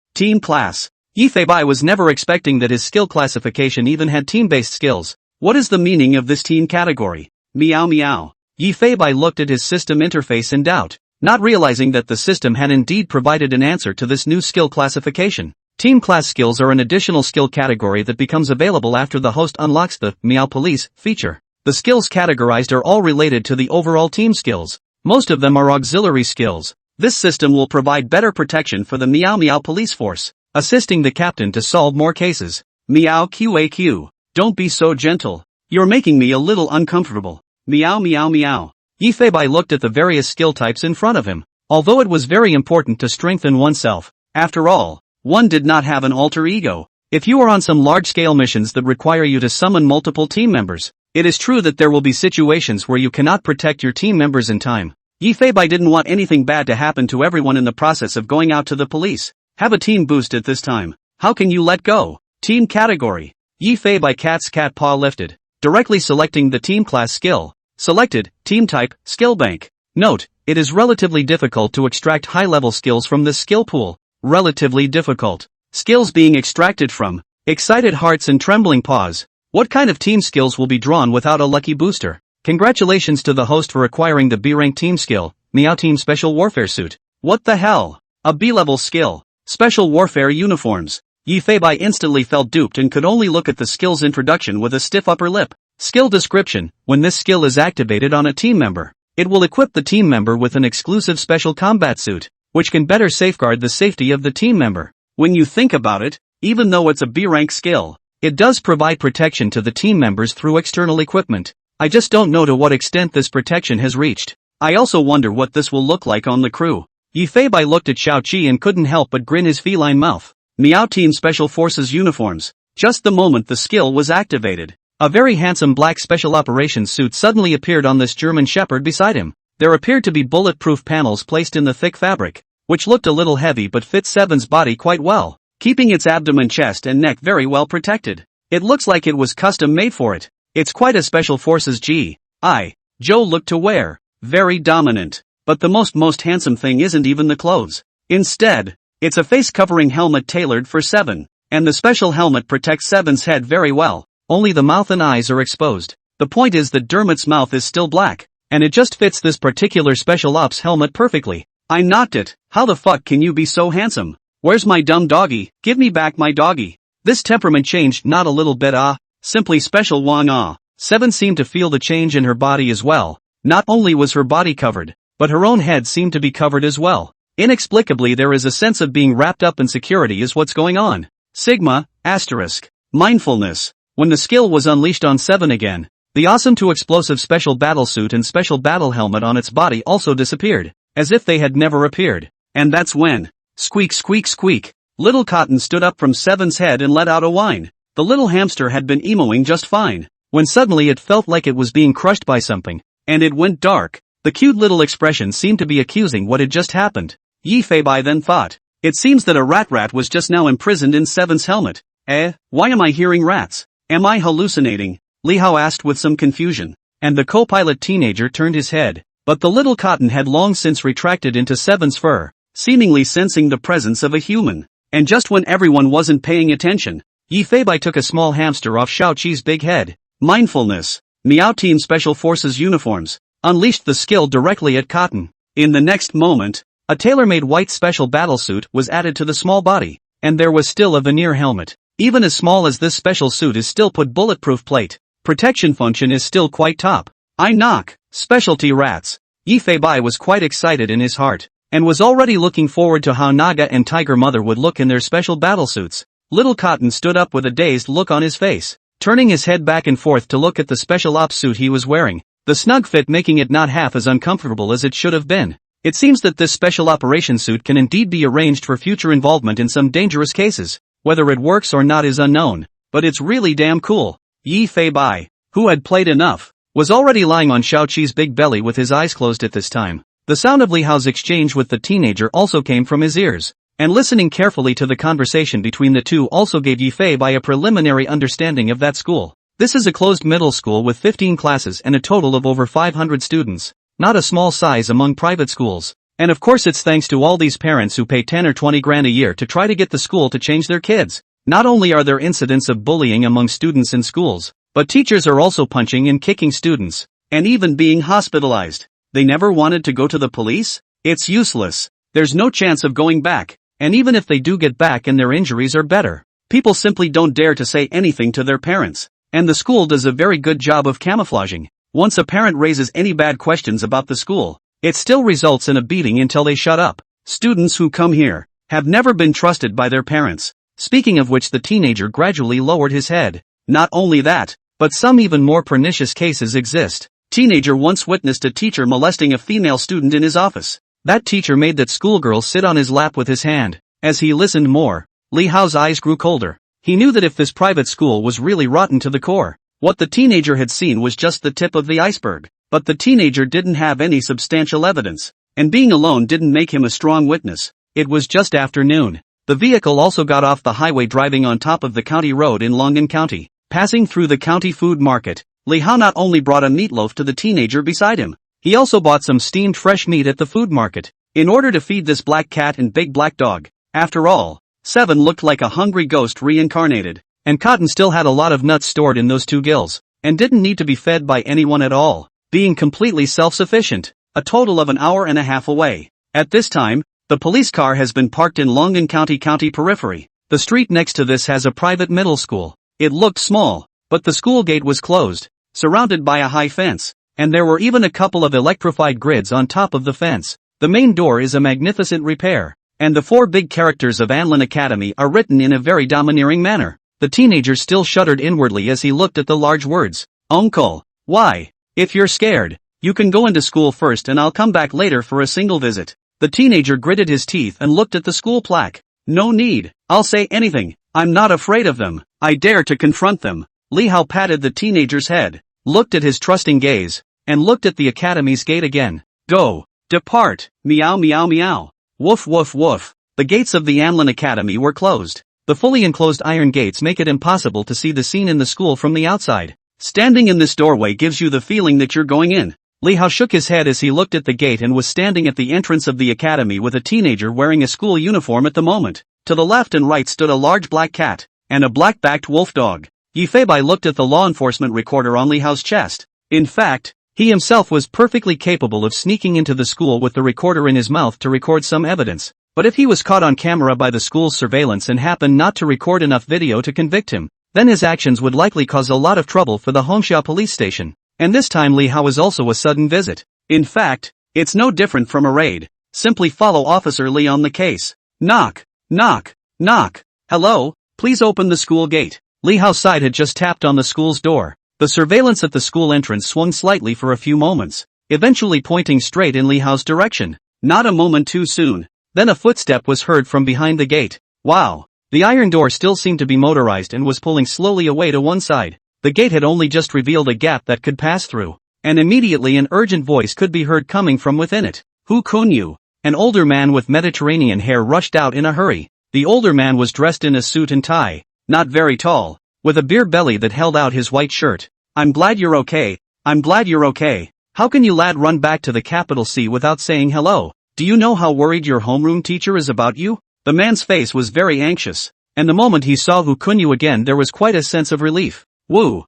[SPEAKER 1] Yi Feibai was never expecting that his skill classification even had team-based skills. What is the meaning of this team category? Meow meow. Yi Feibai looked at his system interface in doubt, not realizing that the system had indeed provided an answer to this new skill classification. Team class skills are an additional skill category that becomes available after the host unlocks the Meow Police feature. The skills categorized are all related to the overall team skills. Most of them are auxiliary skills. This system will provide better protection for the Meow Meow police force, assisting the captain to solve more cases. Meow QAQ. Don't be so gentle. You're making me a little uncomfortable. Meow meow meow. Yi Feibai looked at the various skill types in front of him. Although it was very important to strengthen oneself, after all, one did not have an alter ego. If you are on some large-scale missions that require you to summon multiple team members, it is true that there will be situations where you cannot protect your team members in time. Yi Feibai didn't want anything bad to happen to everyone in the process of going out to the police. Have a team boost at this time. How can you let go? Team category. Yi Feibai cat's cat paw lifted, directly selecting the team class skill. Selected, team type, skill bank. Note, it is relatively difficult to extract high-level skills from this skill pool. Relatively difficult. Skills being extracted from. Excited hearts and trembling paws. What kind of team skills will be drawn without a lucky booster? Congratulations to the host for acquiring the B-rank team skill, Meow Team Special Warfare Suit. What the hell? A B-level skill. Special Warfare Uniforms. Yi Feibai instantly felt duped and could only look at the skill's introduction with a stiff upper lip. Skill description. When this skill is activated on a team member, it will equip the team member with an exclusive special combat suit, which can better safeguard the safety of the team member. When you think about it, even though it's a B-rank skill, it does provide protection to the team members through external equipment. I just don't know to what extent this protection has reached. I also wonder what this will look like on the crew. Yi Feibai looked at Xiao Qi and couldn't help but grin his feline mouth. Meow Team Special Forces uniforms. Just the moment the skill was activated, a very handsome black special operations suit suddenly appeared on this German shepherd beside him. There appeared to be bulletproof panels placed in the thick fabric, which looked a little heavy but fit Seven's body quite well, keeping its abdomen, chest and neck very well protected. It looks like it was custom made for it. It's quite a Special Forces G.I. Joe look to wear. Very dominant. But the most handsome thing isn't even the clothes. Instead, it's a face-covering helmet tailored for Seven, and the special helmet protects Seven's head very well. Only the mouth and eyes are exposed. The point is that Dermot's mouth is still black, and it just fits this particular special ops helmet perfectly. I knocked it. How the fuck can you be so handsome? Where's my dumb doggy? Give me back my doggy. This temperament changed not a little bit simply special wang Seven seemed to feel the change in her body as well. Not only was her body covered, but her own head seemed to be covered as well. Inexplicably there is a sense of being wrapped up in security is what's going on. Sigma, asterisk. Mindfulness. When the skill was unleashed on Seven again, the awesome to explosive special battlesuit and special battle helmet on its body also disappeared, as if they had never appeared. And that's when, squeak squeak squeak, little Cotton stood up from Seven's head and let out a whine. The little hamster had been emoing just fine, when suddenly it felt like it was being crushed by something, and it went dark. The cute little expression seemed to be accusing what had just happened. Yi Fei Bai then thought, it seems that a rat was just now imprisoned in Seven's helmet. Why am I hearing rats? Am I hallucinating? Li Hao asked with some confusion, and the co-pilot teenager turned his head, but the little Cotton had long since retracted into Seven's fur, seemingly sensing the presence of a human. And just when everyone wasn't paying attention, Yi Fei Bai took a small hamster off Shao Qi's big head. Mindfulness. Meow Team Special Forces uniforms unleashed the skill directly at Cotton. In the next moment, a tailor-made white special battlesuit was added to the small body, and there was still a veneer helmet. Even as small as this special suit is still put bulletproof plate. Protection function is still quite top. I knock. Specialty rats. Yi Fei Bai was quite excited in his heart, and was already looking forward to how Naga and Tiger Mother would look in their special battlesuits. Little Cotton stood up with a dazed look on his face, turning his head back and forth to look at the special ops suit he was wearing, the snug fit making it not half as uncomfortable as it should have been. It seems that this special operation suit can indeed be arranged for future involvement in some dangerous cases. Whether it works or not is unknown, but it's really damn cool. Yi Fei Bai, who had played enough, was already lying on Shao Qi's big belly with his eyes closed at this time. The sound of Li Hao's exchange with the teenager also came from his ears, and listening carefully to the conversation between the two also gave Yi Fei Bai a preliminary understanding of that school. This is a closed middle school with 15 classes and a total of over 500 students, not a small size among private schools. And of course it's thanks to all these parents who pay 10 or 20 grand a year to try to get the school to change their kids. Not only are there incidents of bullying among students in schools, but teachers are also punching and kicking students, and even being hospitalized. They never wanted to go to the police? It's useless. There's no chance of going back, and even if they do get back and their injuries are better, people simply don't dare to say anything to their parents, and the school does a very good job of camouflaging. Once a parent raises any bad questions about the school, it still results in a beating until they shut up. Students who come here have never been trusted by their parents. Speaking of which, the teenager gradually lowered his head. Not only that, but some even more pernicious cases exist. Teenager once witnessed a teacher molesting a female student in his office. That teacher made that schoolgirl sit on his lap with his hand. As he listened more, Li Hao's eyes grew colder. He knew that if this private school was really rotten to the core, what the teenager had seen was just the tip of the iceberg. But the teenager didn't have any substantial evidence, and being alone didn't make him a strong witness. It was just afternoon. The vehicle also got off the highway driving on top of the county road in Longan County. Passing through the county food market, Li Hao not only brought a meatloaf to the teenager beside him, he also bought some steamed fresh meat at the food market, in order to feed this black cat and big black dog. After all, Seven looked like a hungry ghost reincarnated, and Cotton still had a lot of nuts stored in those two gills, and didn't need to be fed by anyone at all. Being completely self-sufficient, a total of an hour and a half away. At this time, the police car has been parked in Longan County periphery. The street next to this has a private middle school. It looked small, but the school gate was closed, surrounded by a high fence, and there were even a couple of electrified grids on top of the fence. The main door is a magnificent repair, and the 4 big characters of Anlin Academy are written in a very domineering manner. The teenager still shuddered inwardly as he looked at the large words. Uncle, why? If you're scared, you can go into school first and I'll come back later for a single visit. The teenager gritted his teeth and looked at the school plaque. No need, I'll say anything. I'm not afraid of them. I dare to confront them. Li Hao patted the teenager's head, looked at his trusting gaze, and looked at the academy's gate again. Go. Depart. Meow meow meow. Woof woof woof. The gates of the Anlin Academy were closed. The fully enclosed iron gates make it impossible to see the scene in the school from the outside. Standing in this doorway gives you the feeling that you're going in. Li Hao shook his head as he looked at the gate and was standing at the entrance of the academy with a teenager wearing a school uniform at the moment. To the left and right stood a large black cat, and a black-backed wolf dog. Yifei looked at the law enforcement recorder on Li Hao's chest. In fact, he himself was perfectly capable of sneaking into the school with the recorder in his mouth to record some evidence. But if he was caught on camera by the school's surveillance and happened not to record enough video to convict him, then his actions would likely cause a lot of trouble for the Hongxia police station. And this time Li Hao was also a sudden visit. In fact, it's no different from a raid. Simply follow Officer Li on the case. Knock, knock, knock. Hello, please open the school gate. Li Hao's side had just tapped on the school's door. The surveillance at the school entrance swung slightly for a few moments, eventually pointing straight in Li Hao's direction. Not a moment too soon. Then a footstep was heard from behind the gate. Wow. The iron door still seemed to be motorized and was pulling slowly away to one side. The gate had only just revealed a gap that could pass through, and immediately an urgent voice could be heard coming from within it. Who Kunyu? An older man with Mediterranean hair rushed out in a hurry. The older man was dressed in a suit and tie, not very tall, with a beer belly that held out his white shirt. I'm glad you're okay. I'm glad you're okay. How can you lad run back to the capital C without saying hello? Do you know how worried your homeroom teacher is about you? The man's face was very anxious, and the moment he saw Hu Kunyu again there was quite a sense of relief. Woo,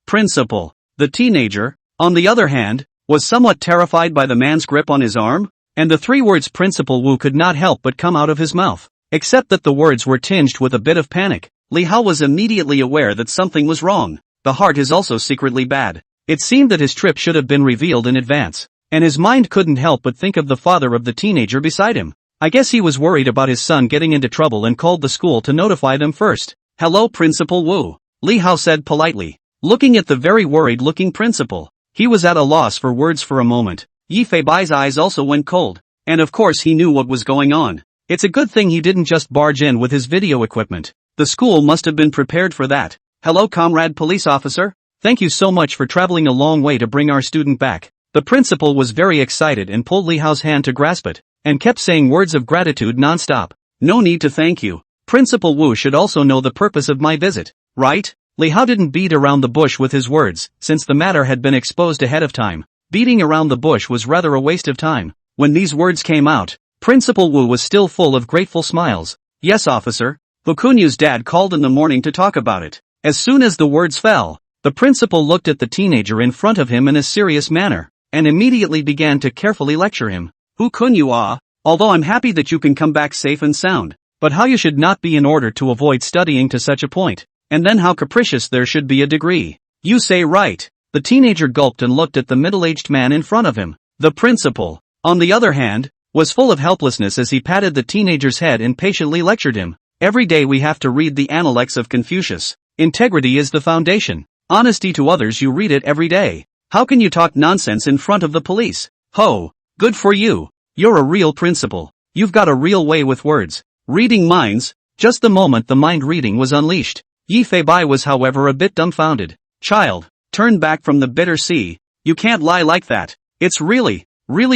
[SPEAKER 1] principal. The teenager, on the other hand, was somewhat terrified by the man's grip on his arm, and the three words Principal Wu could not help but come out of his mouth. Except that the words were tinged with a bit of panic. Li Hao was immediately aware that something was wrong. The heart is also secretly bad. It seemed that his trip should have been revealed in advance, and his mind couldn't help but think of the father of the teenager beside him. I guess he was worried about his son getting into trouble and called the school to notify them first. Hello Principal Wu, Li Hao said politely, looking at the very worried-looking principal. He was at a loss for words for a moment. Yifei Bai's eyes also went cold, and of course he knew what was going on. It's a good thing he didn't just barge in with his video equipment. The school must have been prepared for that. Hello comrade police officer, thank you so much for traveling a long way to bring our student back. The principal was very excited and pulled Li Hao's hand to grasp it, and kept saying words of gratitude non-stop. No need to thank you. Principal Wu should also know the purpose of my visit, right? Li Hao didn't beat around the bush with his words, since the matter had been exposed ahead of time. Beating around the bush was rather a waste of time. When these words came out, Principal Wu was still full of grateful smiles. Yes officer, Fukunyu's dad called in the morning to talk about it. As soon as the words fell, the principal looked at the teenager in front of him in a serious manner, and immediately began to carefully lecture him. Who Kunyu although I'm happy that you can come back safe and sound, but how you should not be in order to avoid studying to such a point, and then how capricious there should be a degree. You say right. The teenager gulped and looked at the middle-aged man in front of him. The principal, on the other hand, was full of helplessness as he patted the teenager's head and patiently lectured him. Every day we have to read the Analects of Confucius. Integrity is the foundation. Honesty to others, you read it every day. How can you talk nonsense in front of the police? Ho, good for you. You're a real principal. You've got a real way with words. Reading minds. Just the moment the mind reading was unleashed, Yifei Bai was however a bit dumbfounded. Child, turn back from the bitter sea. You can't lie like that. It's really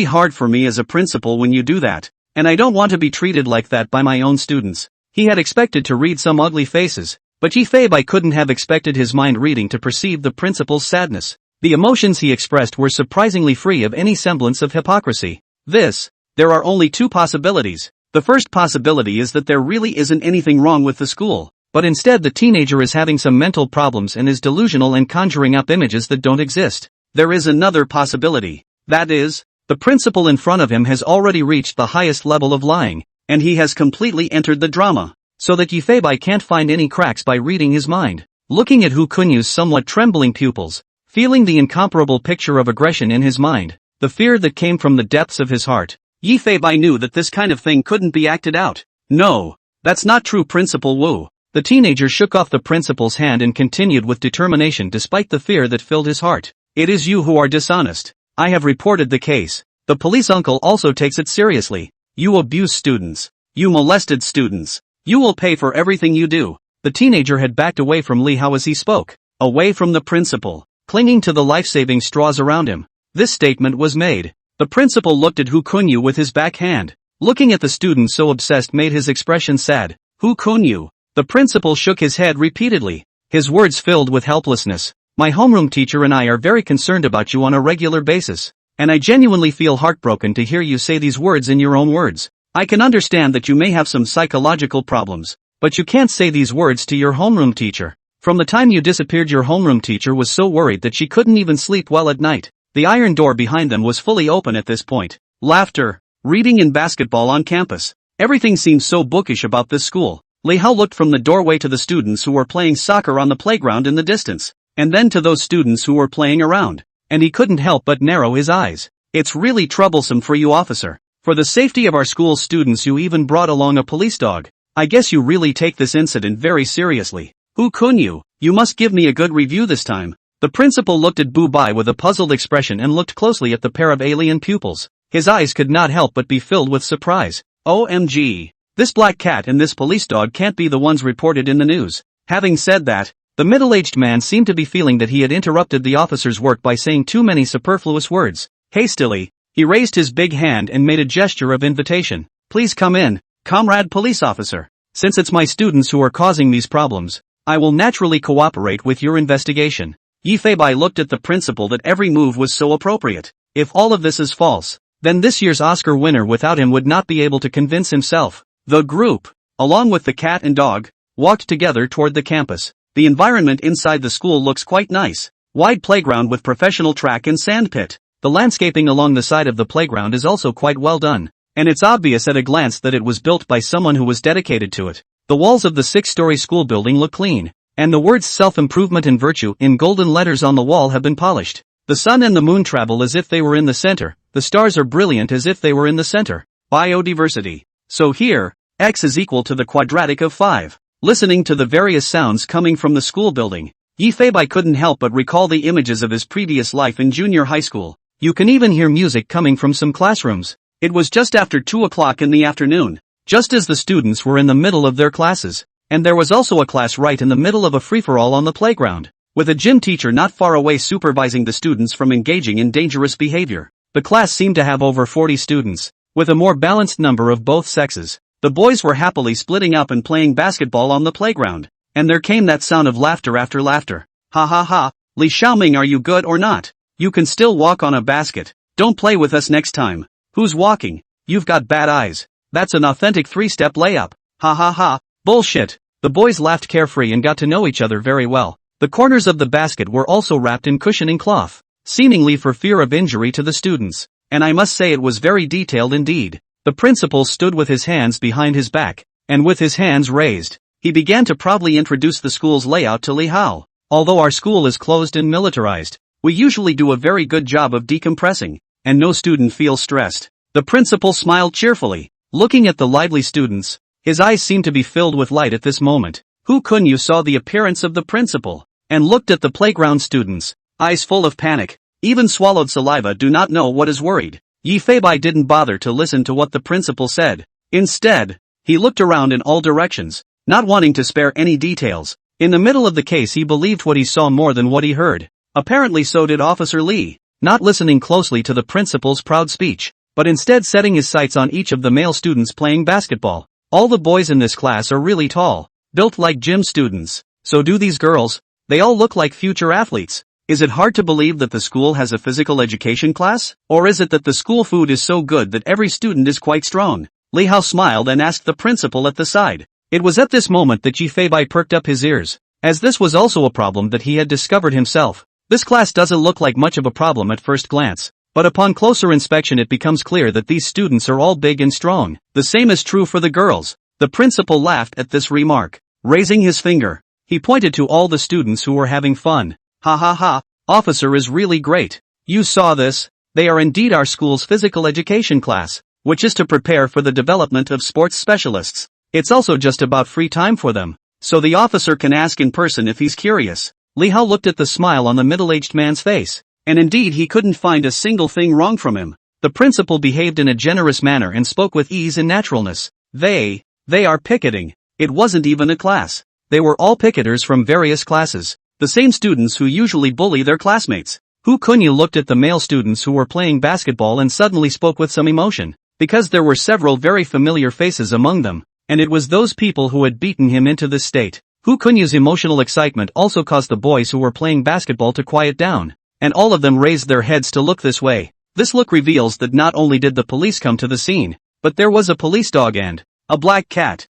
[SPEAKER 1] hard for me as a principal when you do that, and I don't want to be treated like that by my own students. He had expected to read some ugly faces, but Yifei Bai couldn't have expected his mind reading to perceive the principal's sadness. The emotions he expressed were surprisingly free of any semblance of hypocrisy. There are only two possibilities. The first possibility is that there really isn't anything wrong with the school, but instead the teenager is having some mental problems and is delusional and conjuring up images that don't exist. There is another possibility. That is, the principal in front of him has already reached the highest level of lying, and he has completely entered the drama, so that Yifei Bai can't find any cracks by reading his mind. Looking at Hu Kunyu's somewhat trembling pupils, feeling the incomparable picture of aggression in his mind, the fear that came from the depths of his heart, Yifei Bai knew that this kind of thing couldn't be acted out. No, that's not true Principal Wu. The teenager shook off the principal's hand and continued with determination despite the fear that filled his heart. It is you who are dishonest. I have reported the case. The police uncle also takes it seriously. You abuse students. You molested students. You will pay for everything you do. The teenager had backed away from Li Hao as he spoke, away from the principal, clinging to the life-saving straws around him. This statement was made. The principal looked at Hu Kunyu with his back hand. Looking at the student so obsessed made his expression sad. Hu Kunyu. The principal shook his head repeatedly, his words filled with helplessness. My homeroom teacher and I are very concerned about you on a regular basis, and I genuinely feel heartbroken to hear you say these words in your own words. I can understand that you may have some psychological problems, but you can't say these words to your homeroom teacher. From the time you disappeared, your homeroom teacher was so worried that she couldn't even sleep well at night. The iron door behind them was fully open at this point. Laughter, reading and basketball on campus. Everything seemed so bookish about this school. Li Hao looked from the doorway to the students who were playing soccer on the playground in the distance, and then to those students who were playing around, and he couldn't help but narrow his eyes. It's really troublesome for you, officer. For the safety of our school's students, you even brought along a police dog. I guess you really take this incident very seriously. Who kun you? You must give me a good review this time. The principal looked at Bu Bai with a puzzled expression and looked closely at the pair of alien pupils. His eyes could not help but be filled with surprise. OMG. This black cat and this police dog can't be the ones reported in the news. Having said that, the middle-aged man seemed to be feeling that he had interrupted the officer's work by saying too many superfluous words. Hastily, he raised his big hand and made a gesture of invitation. Please come in, comrade police officer. Since it's my students who are causing these problems, I will naturally cooperate with your investigation. Yi Feibai looked at the principal that every move was so appropriate. If all of this is false, then this year's Oscar winner without him would not be able to convince himself. The group, along with the cat and dog, walked together toward the campus. The environment inside the school looks quite nice. Wide playground with professional track and sand pit. The landscaping along the side of the playground is also quite well done, and it's obvious at a glance that it was built by someone who was dedicated to it. The walls of the 6-story school building look clean, and the words self-improvement and virtue in golden letters on the wall have been polished. The sun and the moon travel as if they were in the center. The stars are brilliant as if they were in the center. Biodiversity. So here, x is equal to the quadratic of 5. Listening to the various sounds coming from the school building, Yi Feibai couldn't help but recall the images of his previous life in junior high school. You can even hear music coming from some classrooms. It was just after 2 o'clock in the afternoon, just as the students were in the middle of their classes, and there was also a class right in the middle of a free-for-all on the playground, with a gym teacher not far away supervising the students from engaging in dangerous behavior. The class seemed to have over 40 students, with a more balanced number of both sexes. The boys were happily splitting up and playing basketball on the playground, and there came that sound of laughter after laughter. Ha ha ha, Li Xiaoming, are you good or not? You can still walk on a basket. Don't play with us next time. Who's walking? You've got bad eyes. That's an authentic 3-step layup. Ha ha ha, bullshit. The boys laughed carefree and got to know each other very well. The corners of the basket were also wrapped in cushioning cloth, seemingly for fear of injury to the students, and I must say it was very detailed indeed. The principal stood with his hands behind his back, and with his hands raised, he began to proudly introduce the school's layout to Li Hao. Although our school is closed and militarized, we usually do a very good job of decompressing, and no student feels stressed. The principal smiled cheerfully, looking at the lively students. His eyes seemed to be filled with light at this moment. Hu Kunyu saw the appearance of the principal, and looked at the playground students, eyes full of panic, even swallowed saliva, do not know what is worried. Yi Feibai didn't bother to listen to what the principal said. Instead, he looked around in all directions, not wanting to spare any details. In the middle of the case, he believed what he saw more than what he heard. Apparently so did Officer Li, not listening closely to the principal's proud speech, but instead setting his sights on each of the male students playing basketball. All the boys in this class are really tall, built like gym students. So do these girls. They all look like future athletes. Is it hard to believe that the school has a physical education class? Or is it that the school food is so good that every student is quite strong? Li Hao smiled and asked the principal at the side. It was at this moment that Yi Feibai perked up his ears, as this was also a problem that he had discovered himself. This class doesn't look like much of a problem at first glance, but upon closer inspection it becomes clear that these students are all big and strong. The same is true for the girls. The principal laughed at this remark. Raising his finger, he pointed to all the students who were having fun. Ha ha ha, officer is really great. You saw this? They are indeed our school's physical education class, which is to prepare for the development of sports specialists. It's also just about free time for them, so the officer can ask in person if he's curious. Li Hao looked at the smile on the middle-aged man's face, and indeed he couldn't find a single thing wrong from him. The principal behaved in a generous manner and spoke with ease and naturalness. They are picketing. It wasn't even a class. They were all picketers from various classes. The same students who usually bully their classmates. Hu Kunyu looked at the male students who were playing basketball and suddenly spoke with some emotion, because there were several very familiar faces among them, and it was those people who had beaten him into this state. Hu Kunyu's emotional excitement also caused the boys who were playing basketball to quiet down, and all of them raised their heads to look this way. This look reveals that not only did the police come to the scene, but there was a police dog and a black cat.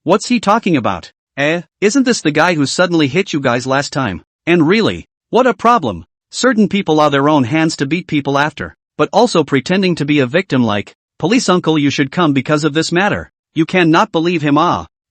[SPEAKER 1] What's he talking about? Isn't this the guy who suddenly hit you guys last time? And really, what a problem. Certain people are their own hands to beat people after, but also pretending to be a victim like, police uncle you should come because of this matter. You cannot believe him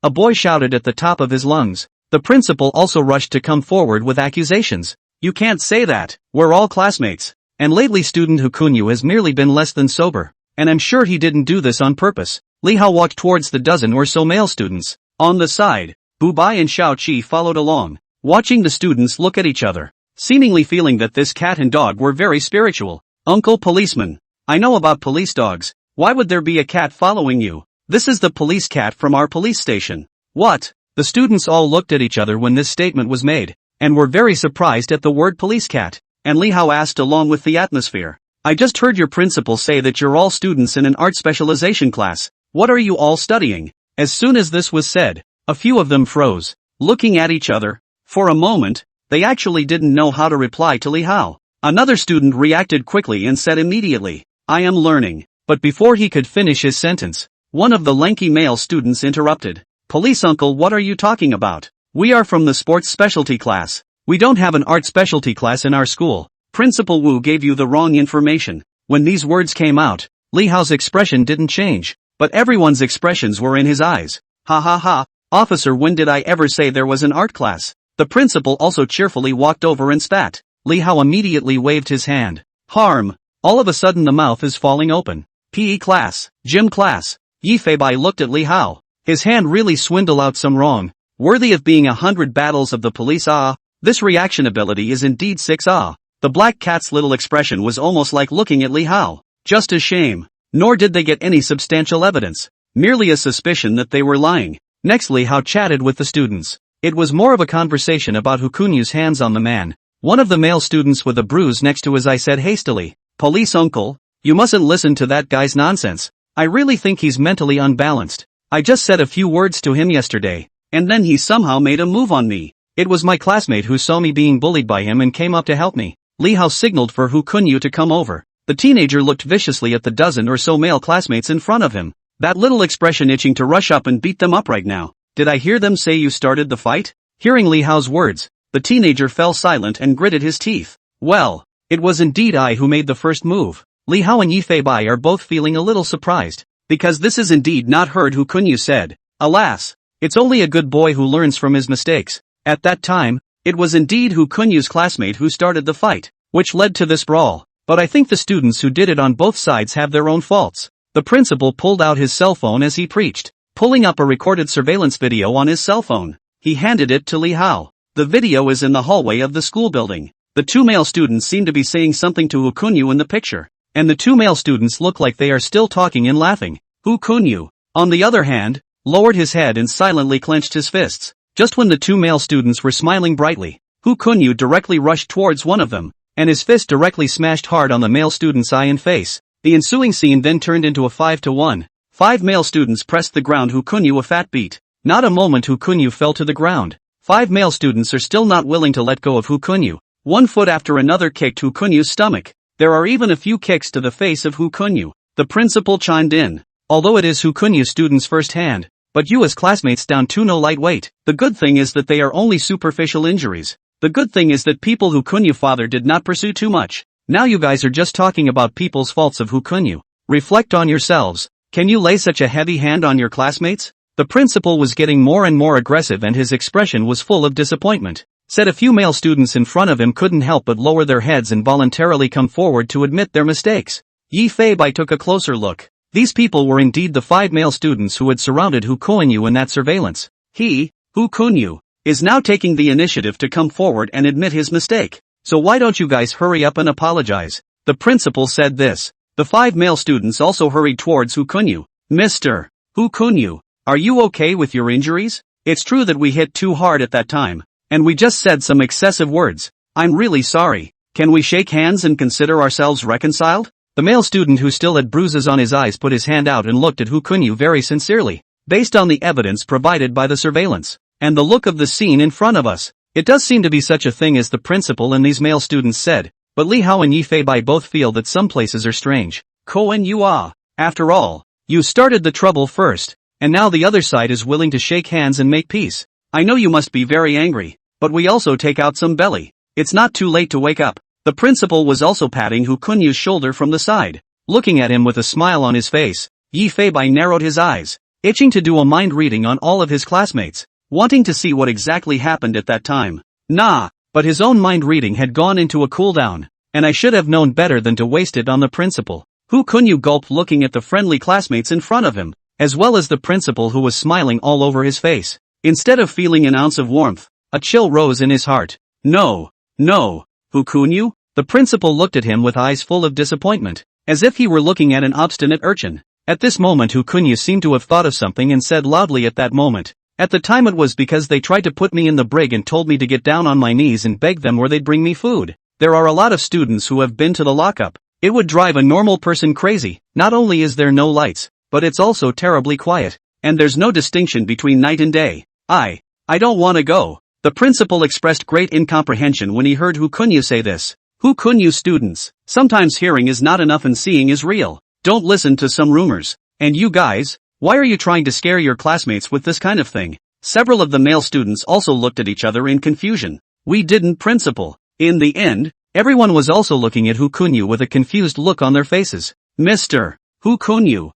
[SPEAKER 1] a boy shouted at the top of his lungs. The principal also rushed to come forward with accusations. You can't say that, we're all classmates. And lately student Hukunyu has merely been less than sober. And I'm sure he didn't do this on purpose. Li Hao walked towards the dozen or so male students. On the side, Bu Bai and Xiao Qi followed along, watching the students look at each other, seemingly feeling that this cat and dog were very spiritual. Uncle policeman, I know about police dogs. Why would there be a cat following you? This is the police cat from our police station. What? The students all looked at each other when this statement was made, and were very surprised at the word police cat. And Li Hao asked along with the atmosphere. I just heard your principal say that you're all students in an art specialization class. What are you all studying? As soon as this was said, a few of them froze, looking at each other. For a moment, they actually didn't know how to reply to Li Hao. Another student reacted quickly and said immediately, I am learning. But before he could finish his sentence, one of the lanky male students interrupted. Police uncle, what are you talking about? We are from the sports specialty class. We don't have an art specialty class in our school. Principal Wu gave you the wrong information. When these words came out, Li Hao's expression didn't change, but everyone's expressions were in his eyes. Ha ha ha, officer, when did I ever say there was an art class? The principal also cheerfully walked over and spat. Li Hao immediately waved his hand. Harm. All of a sudden the mouth is falling open. PE class, gym class. Yi Feibai looked at Li Hao. His hand really swindled out some wrong. Worthy of being 100 battles of the police. This reaction ability is indeed 6. The black cat's little expression was almost like looking at Li Hao. Just a shame. Nor did they get any substantial evidence. Merely a suspicion that they were lying. Next Li Hao chatted with the students. It was more of a conversation about Hukunyu's hands on the man. One of the male students with a bruise next to his eye said hastily, Police uncle, you mustn't listen to that guy's nonsense. I really think he's mentally unbalanced. I just said a few words to him yesterday, and then he somehow made a move on me. It was my classmate who saw me being bullied by him and came up to help me. Li Hao signaled for Hukunyu to come over. The teenager looked viciously at the dozen or so male classmates in front of him. That little expression itching to rush up and beat them up right now. Did I hear them say you started the fight? Hearing Li Hao's words, the teenager fell silent and gritted his teeth. Well, it was indeed I who made the first move. Li Hao and Yi Feibai are both feeling a little surprised, because this is indeed not heard. Hukunyu said. Alas, it's only a good boy who learns from his mistakes. At that time, it was indeed Hukunyu's classmate who started the fight, which led to this brawl. But I think the students who did it on both sides have their own faults. The principal pulled out his cell phone as he preached, pulling up a recorded surveillance video on his cell phone. He handed it to Li Hao. The video is in the hallway of the school building. The two male students seem to be saying something to Hukunyu in the picture, and the two male students look like they are still talking and laughing. Hukunyu, on the other hand, lowered his head and silently clenched his fists. Just when the two male students were smiling brightly, Hukunyu directly rushed towards one of them, and his fist directly smashed hard on the male student's eye and face. The ensuing scene then turned into a 5-to-1. 5 male students pressed the ground Hukunyu a fat beat. Not a moment Hukunyu fell to the ground. 5 male students are still not willing to let go of Hukunyu. One foot after another kicked Hukunyu's stomach. There are even a few kicks to the face of Hukunyu. The principal chimed in. Although it is Hukunyu's students' first hand, but you as classmates down to no lightweight. The good thing is that they are only superficial injuries. The good thing is that people Hukunyu father did not pursue too much. Now you guys are just talking about people's faults of Hukunyu. Reflect on yourselves. Can you lay such a heavy hand on your classmates? The principal was getting more and more aggressive and his expression was full of disappointment. Said a few male students in front of him couldn't help but lower their heads and voluntarily come forward to admit their mistakes. Yi Feibai took a closer look. These people were indeed the 5 male students who had surrounded Hukunyu in that surveillance. He, Hukunyu, is now taking the initiative to come forward and admit his mistake. So why don't you guys hurry up and apologize? The principal said this. The 5 male students also hurried towards Hukunyu. Mr. Hukunyu, are you okay with your injuries? It's true that we hit too hard at that time, and we just said some excessive words. I'm really sorry. Can we shake hands and consider ourselves reconciled? The male student who still had bruises on his eyes put his hand out and looked at Hukunyu very sincerely. Based on the evidence provided by the surveillance, and the look of the scene in front of us, it does seem to be such a thing as the principal and these male students said, but Li Hao and Yi Feibai both feel that some places are strange. Koen Yua, after all, you started the trouble first, and now the other side is willing to shake hands and make peace. I know you must be very angry, but we also take out some belly. It's not too late to wake up. The principal was also patting Hu Kunyu's shoulder from the side. Looking at him with a smile on his face, Yi Feibai narrowed his eyes, itching to do a mind reading on all of his classmates, wanting to see what exactly happened at that time. Nah, but his own mind reading had gone into a cooldown, and I should have known better than to waste it on the principal. Hu Kunyu gulped, looking at the friendly classmates in front of him, as well as the principal, who was smiling all over his face. Instead of feeling an ounce of warmth, a chill rose in his heart. No, Hu Kunyu? The principal looked at him with eyes full of disappointment, as if he were looking at an obstinate urchin. At this moment Hu Kunyu seemed to have thought of something and said loudly at that moment, at the time it was because they tried to put me in the brig and told me to get down on my knees and beg them or they'd bring me food. There are a lot of students who have been to the lockup. It would drive a normal person crazy. Not only is there no lights, but it's also terribly quiet, and there's no distinction between night and day. I don't want to go. The principal expressed great incomprehension when he heard Hu Kunyu say this. Hu Kunyu students, sometimes hearing is not enough and seeing is real. Don't listen to some rumors. And you guys, why are you trying to scare your classmates with this kind of thing? Several of the male students also looked at each other in confusion. We didn't, principal. In the end, everyone was also looking at Hu Kunyu with a confused look on their faces. Mr. Hu Kunyu,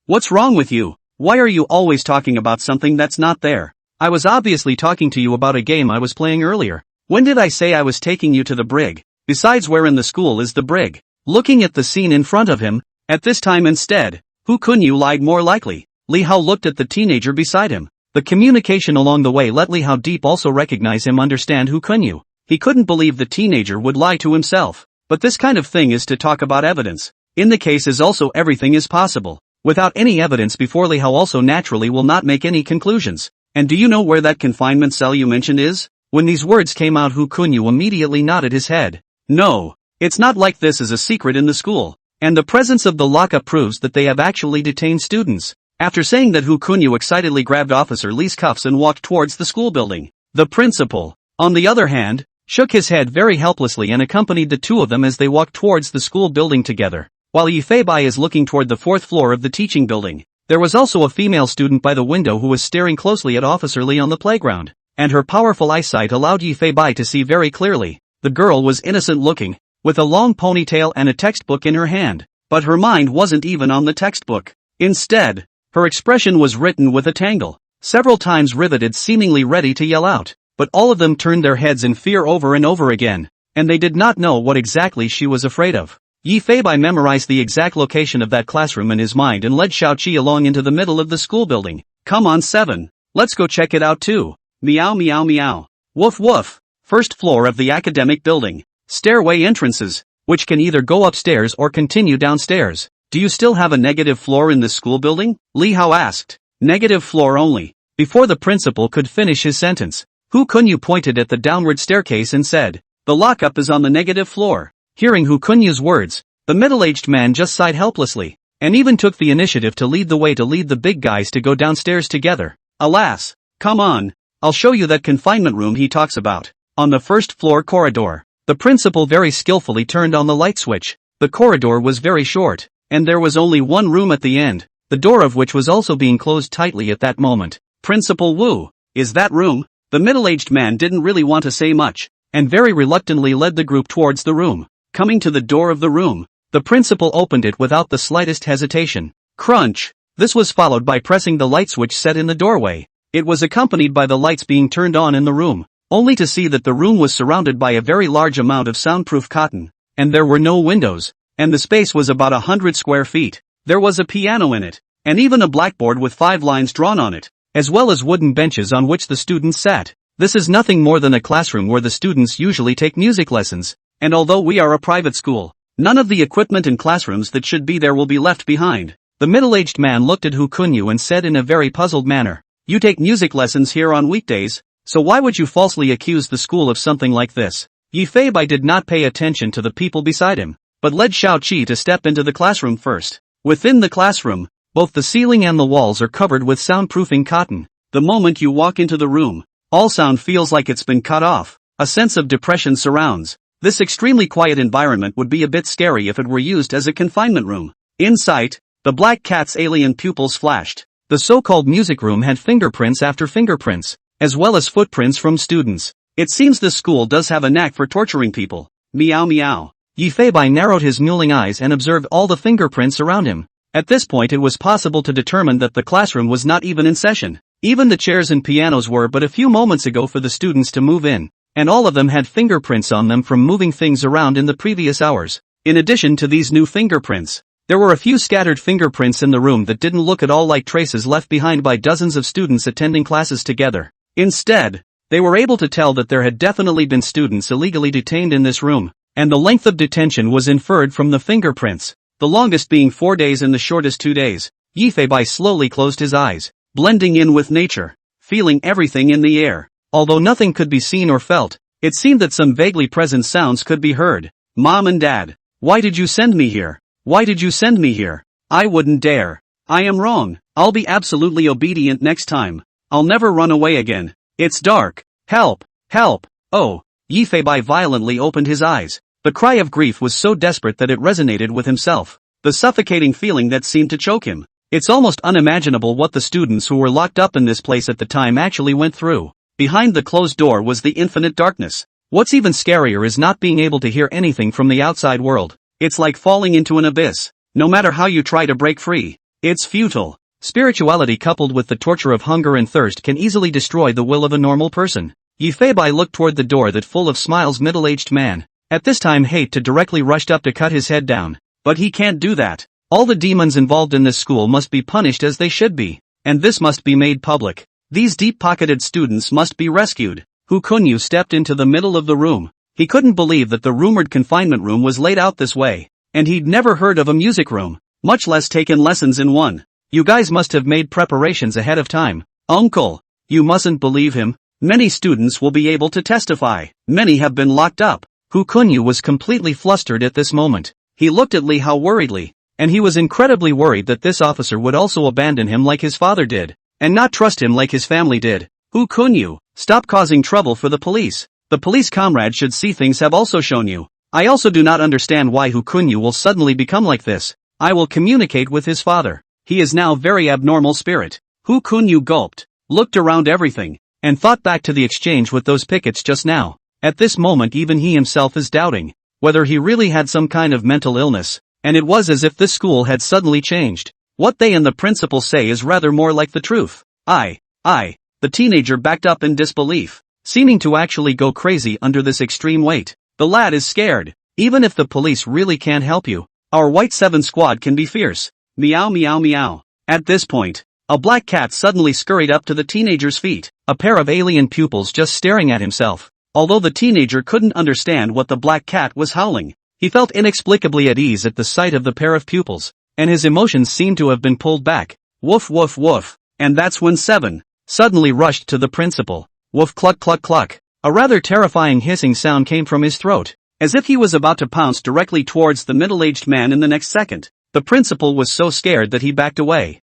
[SPEAKER 1] what's wrong with you? Why are you always talking about something that's not there? I was obviously talking to you about a game I was playing earlier. When did I say I was taking you to the brig? Besides, where in the school is the brig? Looking at the scene in front of him, at this time instead, Hu Kunyu lied more likely. Li Hao looked at the teenager beside him. The communication along the way let Li Hao Deep also recognize him, understand Hu Kunyu. He couldn't believe the teenager would lie to himself. But this kind of thing is to talk about evidence. In the case is also everything is possible. Without any evidence before, Li Hao also naturally will not make any conclusions. And do you know where that confinement cell you mentioned is? When these words came out, Hu Kunyu immediately nodded his head. No, it's not like this is a secret in the school. And the presence of the lockup proves that they have actually detained students. After saying that, Hu Kunyu excitedly grabbed Officer Li's cuffs and walked towards the school building. The principal, on the other hand, shook his head very helplessly and accompanied the two of them as they walked towards the school building together. While Yi Feibai is looking toward the fourth floor of the teaching building, there was also a female student by the window who was staring closely at Officer Li on the playground, and her powerful eyesight allowed Yi Feibai to see very clearly. The girl was innocent looking, with a long ponytail and a textbook in her hand, but her mind wasn't even on the textbook. Instead, her expression was written with a tangle, several times riveted, seemingly ready to yell out, but all of them turned their heads in fear over and over again, and they did not know what exactly she was afraid of. Yi Feibai memorized the exact location of that classroom in his mind and led Xiaoqi along into the middle of the school building. Come on, 7. Let's go check it out too. Meow meow meow. Woof woof. First floor of the academic building. Stairway entrances, which can either go upstairs or continue downstairs. Do you still have a negative floor in this school building? Li Hao asked. Negative floor only. Before the principal could finish his sentence, Hu Kunyu pointed at the downward staircase and said, the lockup is on the negative floor. Hearing Hu Kunyu's words, the middle-aged man just sighed helplessly, and even took the initiative to lead the way to lead the big guys to go downstairs together. Alas, come on, I'll show you that confinement room he talks about. On the first floor corridor, the principal very skillfully turned on the light switch. The corridor was very short, and there was only one room at the end, the door of which was also being closed tightly at that moment. Principal Wu, is that room? The middle-aged man didn't really want to say much, and very reluctantly led the group towards the room. Coming to the door of the room, the principal opened it without the slightest hesitation. Crunch! This was followed by pressing the light switch set in the doorway. It was accompanied by the lights being turned on in the room, only to see that the room was surrounded by a very large amount of soundproof cotton, and there were no windows, and the space was about 100 square feet. There was a piano in it, and even a blackboard with 5 lines drawn on it, as well as wooden benches on which the students sat. This is nothing more than a classroom where the students usually take music lessons. And although we are a private school, none of the equipment and classrooms that should be there will be left behind. The middle-aged man looked at Hu Kunyu and said in a very puzzled manner, you take music lessons here on weekdays, so why would you falsely accuse the school of something like this? Yi Feibai did not pay attention to the people beside him, but led Xiaoqi to step into the classroom first. Within the classroom, both the ceiling and the walls are covered with soundproofing cotton. The moment you walk into the room, all sound feels like it's been cut off. A sense of depression surrounds. This extremely quiet environment would be a bit scary if it were used as a confinement room. In sight, the black cat's alien pupils flashed. The so-called music room had fingerprints after fingerprints, as well as footprints from students. It seems this school does have a knack for torturing people. Meow meow. Yi Feibai narrowed his mewling eyes and observed all the fingerprints around him. At this point it was possible to determine that the classroom was not even in session. Even the chairs and pianos were but a few moments ago for the students to move in, and all of them had fingerprints on them from moving things around in the previous hours. In addition to these new fingerprints, there were a few scattered fingerprints in the room that didn't look at all like traces left behind by dozens of students attending classes together. Instead, they were able to tell that there had definitely been students illegally detained in this room, and the length of detention was inferred from the fingerprints, the longest being 4 days and the shortest 2 days. Yi Feibai slowly closed his eyes, blending in with nature, feeling everything in the air. Although nothing could be seen or felt, it seemed that some vaguely present sounds could be heard. Mom and Dad, why did you send me here? Why did you send me here? I wouldn't dare. I am wrong. I'll be absolutely obedient next time. I'll never run away again. It's dark. Help! Help! Oh! Yi Feibai violently opened his eyes. The cry of grief was so desperate that it resonated with himself. The suffocating feeling that seemed to choke him. It's almost unimaginable what the students who were locked up in this place at the time actually went through. Behind the closed door was the infinite darkness. What's even scarier is not being able to hear anything from the outside world. It's like falling into an abyss. No matter how you try to break free, it's futile. Spirituality coupled with the torture of hunger and thirst can easily destroy the will of a normal person. Yi Feibai looked toward the door that full of smiles middle-aged man. At this time hate to directly rushed up to cut his head down. But he can't do that. All the demons involved in this school must be punished as they should be. And this must be made public. These deep-pocketed students must be rescued. Hu Kunyu stepped into the middle of the room. He couldn't believe that the rumored confinement room was laid out this way. And he'd never heard of a music room, much less taken lessons in one. You guys must have made preparations ahead of time. Uncle, you mustn't believe him. Many students will be able to testify. Many have been locked up. Hu Kunyu was completely flustered at this moment. He looked at Li Hao worriedly, and he was incredibly worried that this officer would also abandon him like his father did, and not trust him like his family did. Hu Kunyu, stop causing trouble for the police. The police comrade should see things have also shown you. I also do not understand why Hu Kunyu will suddenly become like this. I will communicate with his father. He is now very abnormal spirit. Hu Kunyu gulped, looked around everything, and thought back to the exchange with those pickets just now. At this moment even he himself is doubting whether he really had some kind of mental illness, and it was as if this school had suddenly changed. What they and the principal say is rather more like the truth. The teenager backed up in disbelief, seeming to actually go crazy under this extreme weight. The lad is scared. Even if the police really can't help you, our White 7 squad can be fierce. Meow meow meow. At this point, a black cat suddenly scurried up to the teenager's feet, a pair of alien pupils just staring at himself. Although the teenager couldn't understand what the black cat was howling, he felt inexplicably at ease at the sight of the pair of pupils, and his emotions seemed to have been pulled back. Woof woof woof. And that's when 7 suddenly rushed to the principal. Woof cluck cluck cluck. A rather terrifying hissing sound came from his throat, as if he was about to pounce directly towards the middle-aged man in the next second. The principal was so scared that he backed away.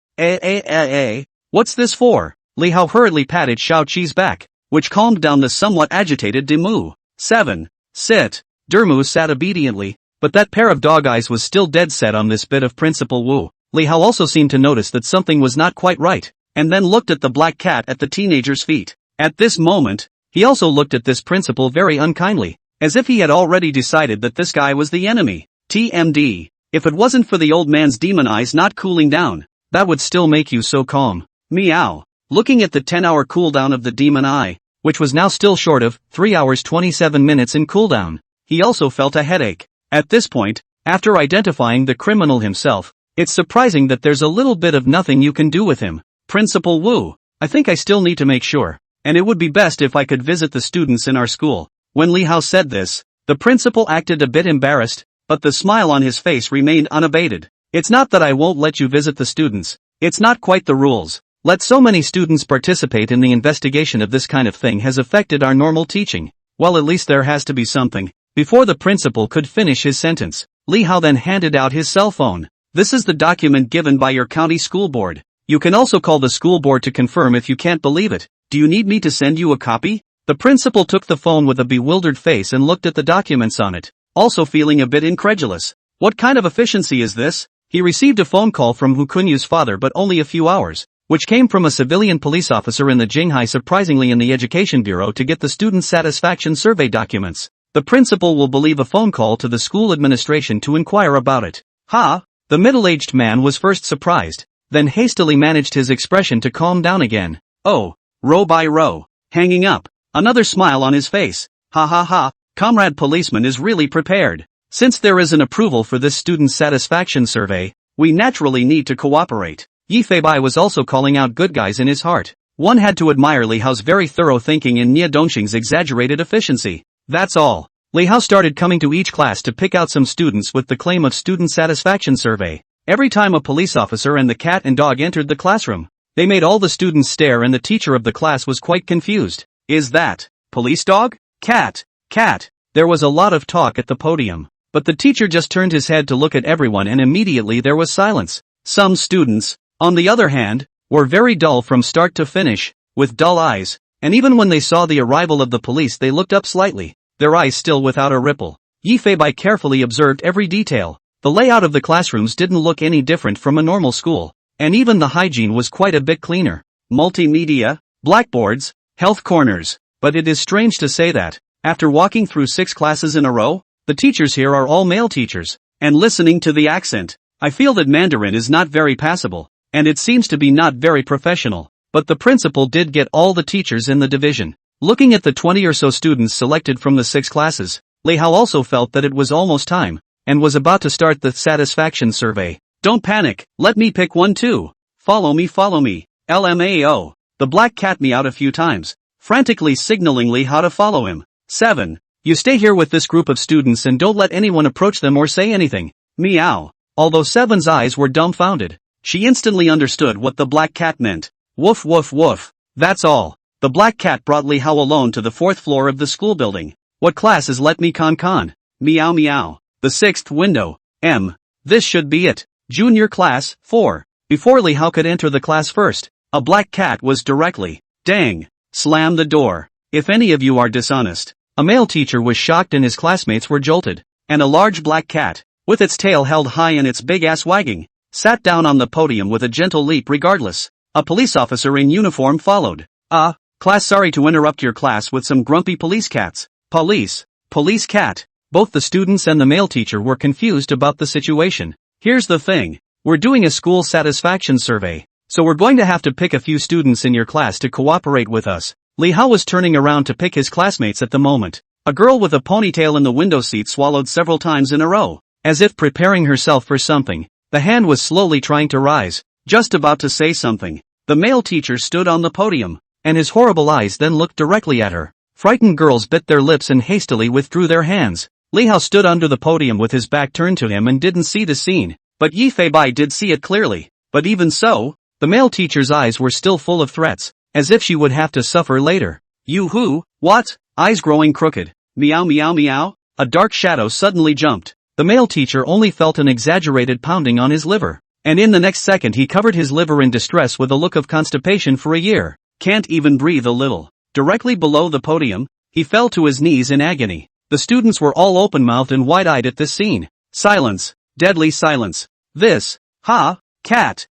[SPEAKER 1] What's this for? Li Hao hurriedly patted Shao Qi's back, which calmed down the somewhat agitated Demu. 7. Sit. Dermu sat obediently, but that pair of dog eyes was still dead set on this bit of Principal Wu. Li Hao also seemed to notice that something was not quite right, and then looked at the black cat at the teenager's feet. At this moment, he also looked at this principal very unkindly, as if he had already decided that this guy was the enemy. TMD. If it wasn't for the old man's demon eyes not cooling down, that would still make you so calm. Meow. Looking at the 10-hour cooldown of the demon eye, which was now still short of 3 hours 27 minutes in cooldown, he also felt a headache. At this point, after identifying the criminal himself, it's surprising that there's a little bit of nothing you can do with him. Principal Wu, I think I still need to make sure, and it would be best if I could visit the students in our school. When Li Hao said this, the principal acted a bit embarrassed, but the smile on his face remained unabated. It's not that I won't let you visit the students. It's not quite the rules. Let so many students participate in the investigation of this kind of thing has affected our normal teaching. Well, at least there has to be something. Before the principal could finish his sentence, Li Hao then handed out his cell phone. This is the document given by your county school board. You can also call the school board to confirm if you can't believe it. Do you need me to send you a copy? The principal took the phone with a bewildered face and looked at the documents on it, also feeling a bit incredulous. What kind of efficiency is this? He received a phone call from Hu Kunyu's father but only a few hours which came from a civilian police officer in the Jinghai, surprisingly in the Education Bureau, to get the student satisfaction survey documents. The principal will believe a phone call to the school administration to inquire about it. Ha! The middle-aged man was first surprised, then hastily managed his expression to calm down again. Oh, row by row. Hanging up. Another smile on his face. Ha ha ha, comrade policeman is really prepared. Since there is an approval for this student satisfaction survey, we naturally need to cooperate. Yi Feibai was also calling out good guys in his heart. One had to admire Li Hao's very thorough thinking and Nia Dongxing's exaggerated efficiency. That's all. Li Hao started coming to each class to pick out some students with the claim of student satisfaction survey. Every time a police officer and the cat and dog entered the classroom, they made all the students stare, and the teacher of the class was quite confused. Is that police dog? Cat? Cat? There was a lot of talk at the podium, but the teacher just turned his head to look at everyone and immediately there was silence. Some students, on the other hand, were very dull from start to finish, with dull eyes, and even when they saw the arrival of the police they looked up slightly, their eyes still without a ripple. Yi Feibai carefully observed every detail. The layout of the classrooms didn't look any different from a normal school, and even the hygiene was quite a bit cleaner. Multimedia, blackboards, health corners. But it is strange to say that, after walking through 6 classes in a row, the teachers here are all male teachers, and listening to the accent, I feel that Mandarin is not very passable, and it seems to be not very professional. But the principal did get all the teachers in the division. Looking at the 20 or so students selected from the 6 classes, Li Hao also felt that it was almost time, and was about to start the satisfaction survey. Don't panic, let me pick one too. Follow me, LMAO. The black cat meowed a few times, frantically signaling Li Hao to follow him. 7. You stay here with this group of students and don't let anyone approach them or say anything. Meow. Although 7's eyes were dumbfounded, she instantly understood what the black cat meant. Woof woof woof. That's all. The black cat brought Li Hao alone to the 4th floor of the school building. What class is Let Me Con? Meow meow. The 6th window. M. This should be it. Junior class, 4. Before Li Hao could enter the class first, a black cat was directly, dang, slam the door. If any of you are dishonest. A male teacher was shocked and his classmates were jolted. And a large black cat, with its tail held high and its big ass wagging, sat down on the podium with a gentle leap regardless. A police officer in uniform followed. Class, sorry to interrupt your class with some grumpy police cats. Police cat. Both the students and the male teacher were confused about the situation. Here's the thing. We're doing a school satisfaction survey, so we're going to have to pick a few students in your class to cooperate with us. Li Hao was turning around to pick his classmates at the moment. A girl with a ponytail in the window seat swallowed several times in a row, as if preparing herself for something. The hand was slowly trying to rise, just about to say something. The male teacher stood on the podium, and his horrible eyes then looked directly at her. Frightened girls bit their lips and hastily withdrew their hands. Li Hao stood under the podium with his back turned to him and didn't see the scene, but Yi Feibai did see it clearly. But even so, the male teacher's eyes were still full of threats, as if she would have to suffer later. You who? What? Eyes growing crooked. Meow meow meow. A dark shadow suddenly jumped. The male teacher only felt an exaggerated pounding on his liver, and in the next second he covered his liver in distress with a look of constipation for a year. Can't even breathe a little. Directly below the podium, he fell to his knees in agony. The students were all open-mouthed and wide-eyed at this scene. Silence. Deadly silence. This. Cat.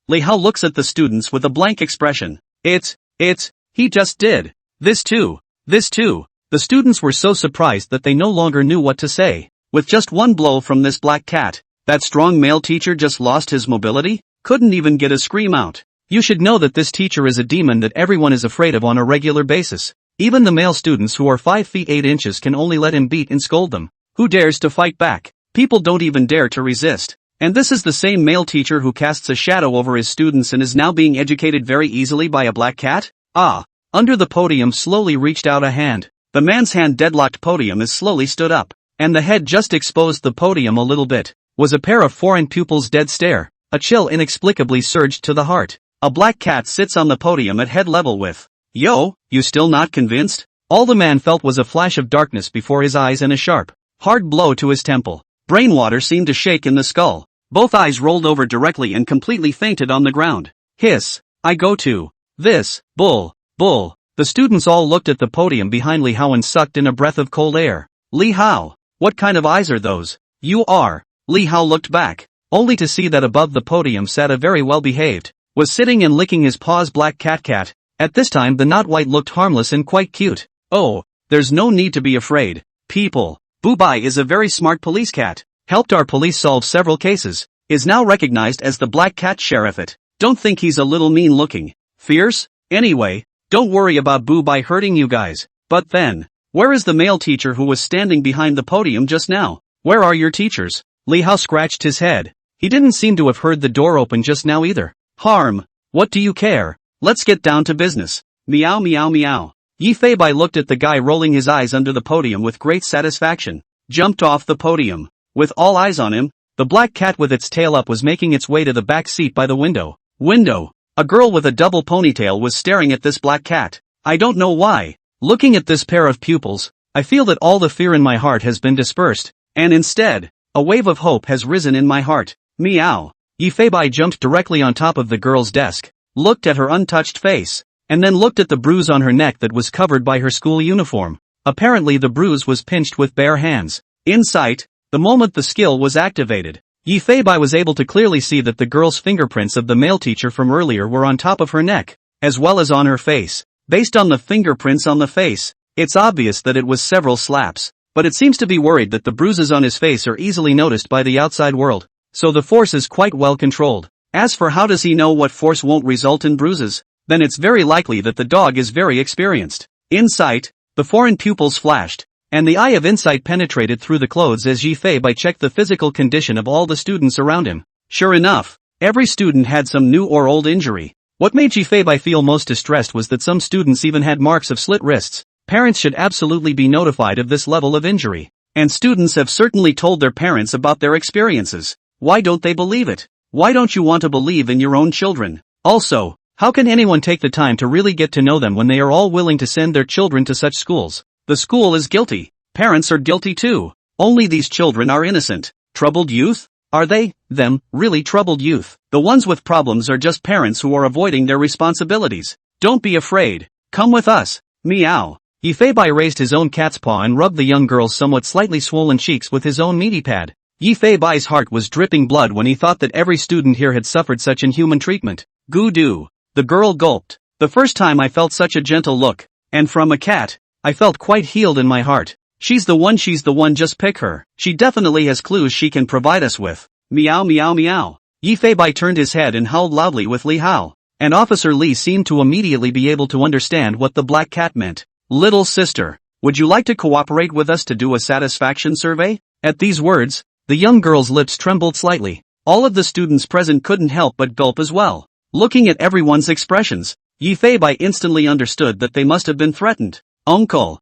[SPEAKER 1] Li Hao looks at the students with a blank expression. He just did. This too. The students were so surprised that they no longer knew what to say. With just one blow from this black cat, that strong male teacher just lost his mobility? Couldn't even get a scream out. You should know that this teacher is a demon that everyone is afraid of on a regular basis. Even the male students who are 5 feet 8 inches can only let him beat and scold them. Who dares to fight back? People don't even dare to resist. And this is the same male teacher who casts a shadow over his students and is now being educated very easily by a black cat? Under the podium slowly reached out a hand. The man's hand deadlocked podium as slowly stood up, and the head just exposed the podium a little bit. Was a pair of foreign pupils' dead stare. A chill inexplicably surged to the heart. A black cat sits on the podium at head level with. Yo, you still not convinced? All the man felt was a flash of darkness before his eyes and a sharp, hard blow to his temple. Brainwater seemed to shake in the skull. Both eyes rolled over directly and completely fainted on the ground. Hiss. I go to. This. Bull. The students all looked at the podium behind Li Hao and sucked in a breath of cold air. Li Hao. What kind of eyes are those? You are. Li Hao looked back, only to see that above the podium sat a very well-behaved, was sitting and licking his paws. Black cat. At this time the not white looked harmless and quite cute. Oh, there's no need to be afraid, people. Boo-Bai is a very smart police cat, helped our police solve several cases, is now recognized as the black cat sheriff. Don't think he's a little mean looking, fierce? Anyway, don't worry about Boo-Bai hurting you guys. But then, where is the male teacher who was standing behind the podium just now? Where are your teachers? Li Hao scratched his head. He didn't seem to have heard the door open just now either. Harm. What do you care? Let's get down to business. Meow meow meow. Yi Fei-bai looked at the guy rolling his eyes under the podium with great satisfaction. Jumped off the podium. With all eyes on him, the black cat with its tail up was making its way to the back seat by the window. A girl with a double ponytail was staring at this black cat. I don't know why. Looking at this pair of pupils, I feel that all the fear in my heart has been dispersed, and instead, a wave of hope has risen in my heart. Meow. Yi Fei-bai jumped directly on top of the girl's desk, looked at her untouched face, and then looked at the bruise on her neck that was covered by her school uniform. Apparently the bruise was pinched with bare hands. In sight, the moment the skill was activated, Yi Fei-bai was able to clearly see that the girl's fingerprints of the male teacher from earlier were on top of her neck, as well as on her face. Based on the fingerprints on the face, it's obvious that it was several slaps, but it seems to be worried that the bruises on his face are easily noticed by the outside world, so the force is quite well controlled. As for how does he know what force won't result in bruises, then it's very likely that the dog is very experienced. In sight, the foreign pupils flashed, and the eye of insight penetrated through the clothes as Yi Fei-bai checked the physical condition of all the students around him. Sure enough, every student had some new or old injury. What made Yi Fei-bai feel most distressed was that some students even had marks of slit wrists. Parents should absolutely be notified of this level of injury. And students have certainly told their parents about their experiences. Why don't they believe it? Why don't you want to believe in your own children? Also, how can anyone take the time to really get to know them when they are all willing to send their children to such schools? The school is guilty. Parents are guilty too. Only these children are innocent. Troubled youth? Are they, them, really troubled youth? The ones with problems are just parents who are avoiding their responsibilities. Don't be afraid. Come with us. Meow. Yi Fei-bai raised his own cat's paw and rubbed the young girl's somewhat slightly swollen cheeks with his own meaty pad. Yi Fei-bai's heart was dripping blood when he thought that every student here had suffered such inhuman treatment. Goo-doo. The girl gulped. The first time I felt such a gentle look. And from a cat, I felt quite healed in my heart. She's the one, just pick her. She definitely has clues she can provide us with. Meow meow meow. Yi Fei-bai turned his head and howled loudly with Li Hao. And Officer Li seemed to immediately be able to understand what the black cat meant. Little sister, would you like to cooperate with us to do a satisfaction survey? At these words, the young girl's lips trembled slightly. All of the students present couldn't help but gulp as well. Looking at everyone's expressions, Yi Fei-bai instantly understood that they must have been threatened. Uncle.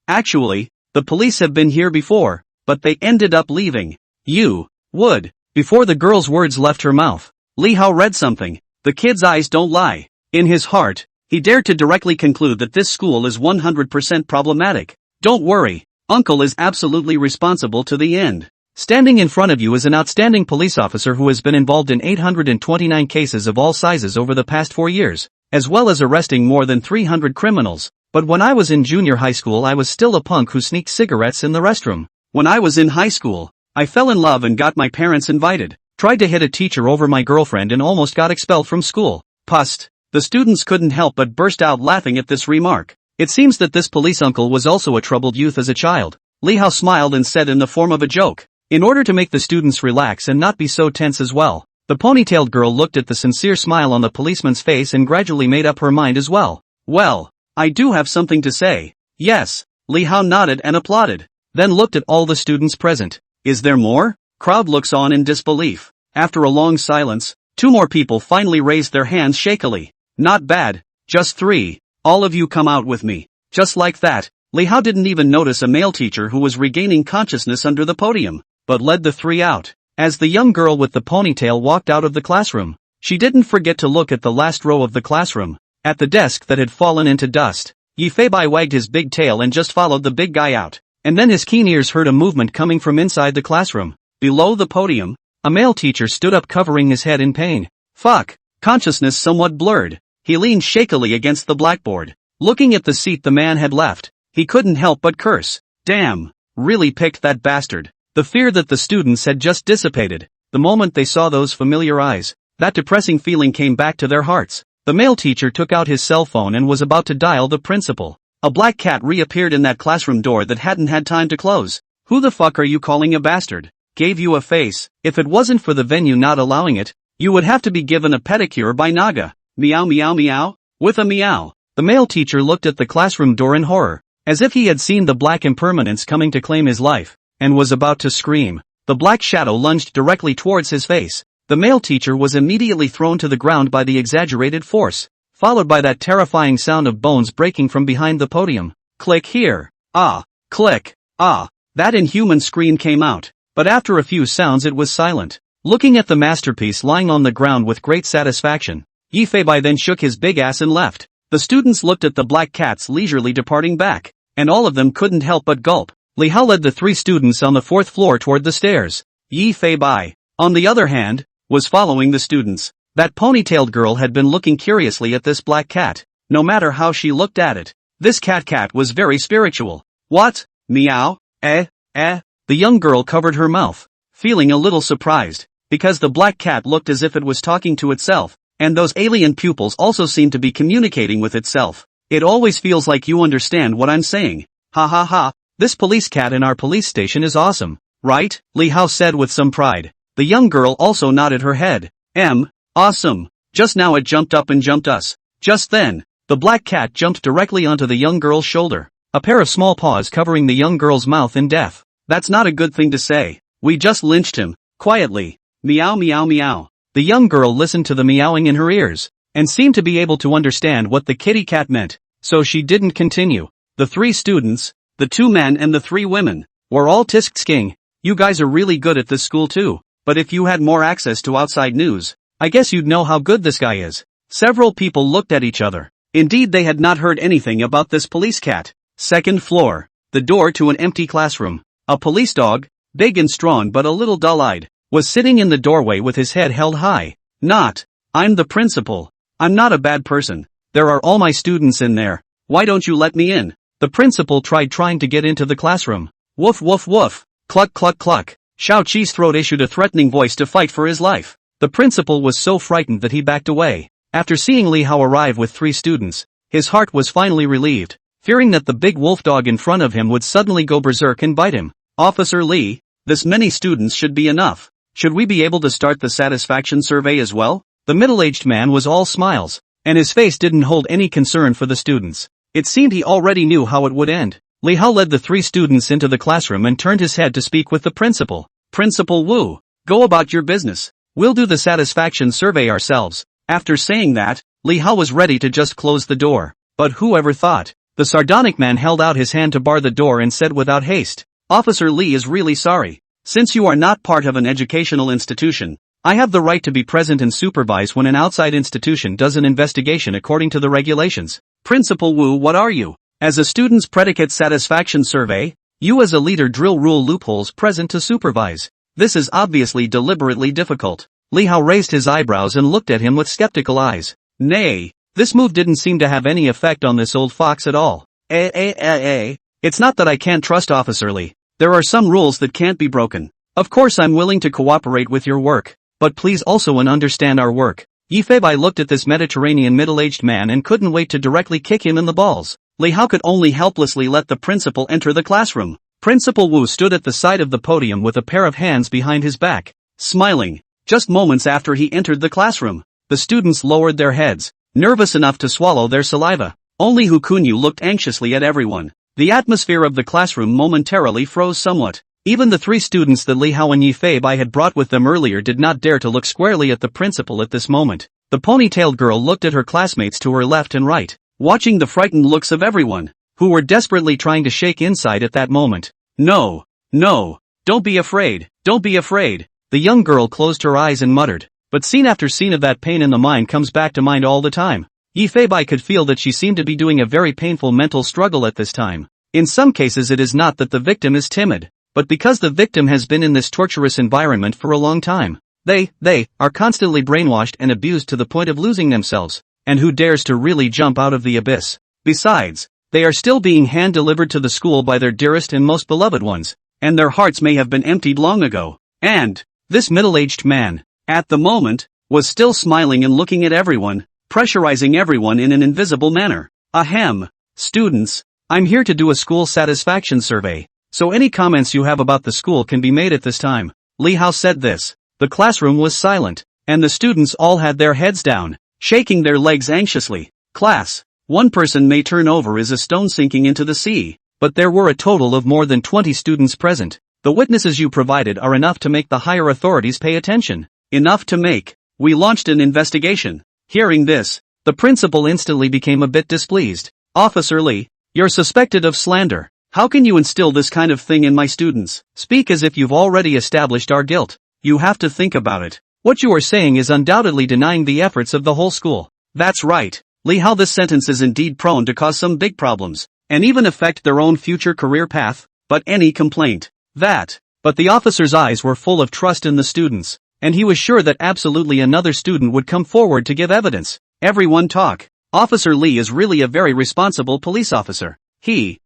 [SPEAKER 1] Actually, the police have been here before, but they ended up leaving. You would. Before the girl's words left her mouth, Li Hao read something. The kid's eyes don't lie. In his heart, he dared to directly conclude that this school is 100% problematic. Don't worry, Uncle is absolutely responsible to the end. Standing in front of you is an outstanding police officer who has been involved in 829 cases of all sizes over the past 4 years, as well as arresting more than 300 criminals. But when I was in junior high school I was still a punk who sneaked cigarettes in the restroom. When I was in high school, I fell in love and got my parents invited. Tried to hit a teacher over my girlfriend and almost got expelled from school. Pust. The students couldn't help but burst out laughing at this remark. It seems that this police uncle was also a troubled youth as a child. Li Hao smiled and said in the form of a joke. In order to make the students relax and not be so tense as well, the ponytailed girl looked at the sincere smile on the policeman's face and gradually made up her mind as well. Well, I do have something to say. Yes. Li Hao nodded and applauded, then looked at all the students present. Is there more? Crowd looks on in disbelief. After a long silence, 2 more people finally raised their hands shakily. Not bad. Just 3. All of you come out with me. Just like that, Li Hao didn't even notice a male teacher who was regaining consciousness under the podium, but led the 3 out. As the young girl with the ponytail walked out of the classroom, she didn't forget to look at the last row of the classroom, at the desk that had fallen into dust. Yi Fei-bai wagged his big tail and just followed the big guy out, and then his keen ears heard a movement coming from inside the classroom. Below the podium, a male teacher stood up covering his head in pain. Fuck. Consciousness somewhat blurred. He leaned shakily against the blackboard. Looking at the seat the man had left, he couldn't help but curse. Damn. Really picked that bastard. The fear that the students had just dissipated, the moment they saw those familiar eyes. That depressing feeling came back to their hearts. The male teacher took out his cell phone and was about to dial the principal. A black cat reappeared in that classroom door that hadn't had time to close. Who the fuck are you calling a bastard? Gave you a face. If it wasn't for the venue not allowing it, you would have to be given a pedicure by Naga. Meow meow meow. With a meow, the male teacher looked at the classroom door in horror, as if he had seen the black impermanence coming to claim his life, and was about to scream. The black shadow lunged directly towards his face. The male teacher was immediately thrown to the ground by the exaggerated force, followed by that terrifying sound of bones breaking from behind the podium. Click here. Ah. Click. Ah. That inhuman scream came out, but after a few sounds it was silent. Looking at the masterpiece lying on the ground with great satisfaction, Yi Feibai then shook his big ass and left. The students looked at the black cats leisurely departing back, and all of them couldn't help but gulp. Li Hao led the 3 students on the 4th floor toward the stairs. Yi Feibai, on the other hand, was following the students. That ponytailed girl had been looking curiously at this black cat. No matter how she looked at it, this cat was very spiritual. What? Meow? The young girl covered her mouth, feeling a little surprised, because the black cat looked as if it was talking to itself, and those alien pupils also seemed to be communicating with itself. It always feels like you understand what I'm saying. Ha ha ha, this police cat in our police station is awesome, right? Li Hao said with some pride. The young girl also nodded her head. Awesome. Just now it jumped up and jumped us. Just then, the black cat jumped directly onto the young girl's shoulder, a pair of small paws covering the young girl's mouth in death. That's not a good thing to say. We just lynched him. Quietly. Meow meow meow. The young girl listened to the meowing in her ears, and seemed to be able to understand what the kitty cat meant, so she didn't continue. The 3 students, the 2 men and the 3 women, were all tisk-king. You guys are really good at this school too, but if you had more access to outside news, I guess you'd know how good this guy is. Several people looked at each other. Indeed, they had not heard anything about this police cat. 2nd floor, the door to an empty classroom. A police dog, big and strong but a little dull-eyed, was sitting in the doorway with his head held high. I'm the principal. I'm not a bad person. There are all my students in there. Why don't you let me in? The principal tried trying to get into the classroom. Woof woof woof. Cluck cluck cluck. Xiao Qi's throat issued a threatening voice to fight for his life. The principal was so frightened that he backed away. After seeing Li Hao arrive with 3 students, his heart was finally relieved, fearing that the big wolf dog in front of him would suddenly go berserk and bite him. Officer Li, this many students should be enough. Should we be able to start the satisfaction survey as well? The middle-aged man was all smiles, and his face didn't hold any concern for the students. It seemed he already knew how it would end. Li Hao led the 3 students into the classroom and turned his head to speak with the principal. Principal Wu, go about your business. We'll do the satisfaction survey ourselves. After saying that, Li Hao was ready to just close the door. But whoever thought? The sardonic man held out his hand to bar the door and said without haste, Officer Li is really sorry. Since you are not part of an educational institution, I have the right to be present and supervise when an outside institution does an investigation according to the regulations. Principal Wu, what are you? As a student's predicate satisfaction survey, you as a leader drill rule loopholes present to supervise. This is obviously deliberately difficult. Li Hao raised his eyebrows and looked at him with skeptical eyes. Nay, this move didn't seem to have any effect on this old fox at all. It's not that I can't trust Officer Li. There are some rules that can't be broken. Of course I'm willing to cooperate with your work, but please also understand our work. Yi Feibai looked at this Mediterranean middle-aged man and couldn't wait to directly kick him in the balls. Li Hao could only helplessly let the principal enter the classroom. Principal Wu stood at the side of the podium with a pair of hands behind his back, smiling. Just moments after he entered the classroom, the students lowered their heads, nervous enough to swallow their saliva. Only Hu Kunyu looked anxiously at everyone. The atmosphere of the classroom momentarily froze somewhat. Even the 3 students that Li Hao and Yi Feibai had brought with them earlier did not dare to look squarely at the principal at this moment. The ponytailed girl looked at her classmates to her left and right, watching the frightened looks of everyone, who were desperately trying to shake inside at that moment. No, don't be afraid, don't be afraid. The young girl closed her eyes and muttered, but scene after scene of that pain in the mind comes back to mind all the time. Yi Feibai could feel that she seemed to be doing a very painful mental struggle at this time. In some cases it is not that the victim is timid, but because the victim has been in this torturous environment for a long time. They are constantly brainwashed and abused to the point of losing themselves, and who dares to really jump out of the abyss? Besides, they are still being hand-delivered to the school by their dearest and most beloved ones, and their hearts may have been emptied long ago. And this middle-aged man, at the moment, was still smiling and looking at everyone, pressurizing everyone in an invisible manner. Ahem. Students, I'm here to do a school satisfaction survey, so any comments you have about the school can be made at this time. Li Hao said this. The classroom was silent, and the students all had their heads down, shaking their legs anxiously. Class, one person may turn over as a stone sinking into the sea, but there were a total of more than 20 students present. The witnesses you provided are enough to make the higher authorities pay attention. Enough to make. We launched an investigation. Hearing this, the principal instantly became a bit displeased. Officer Li, you're suspected of slander. How can you instill this kind of thing in my students? Speak as if you've already established our guilt. You have to think about it. What you are saying is undoubtedly denying the efforts of the whole school. That's right, Li Hao. This sentence is indeed prone to cause some big problems, and even affect their own future career path. But any complaint. But the officer's eyes were full of trust in the students, and he was sure that absolutely another student would come forward to give evidence. Everyone talk. Officer Li is really a very responsible police officer. He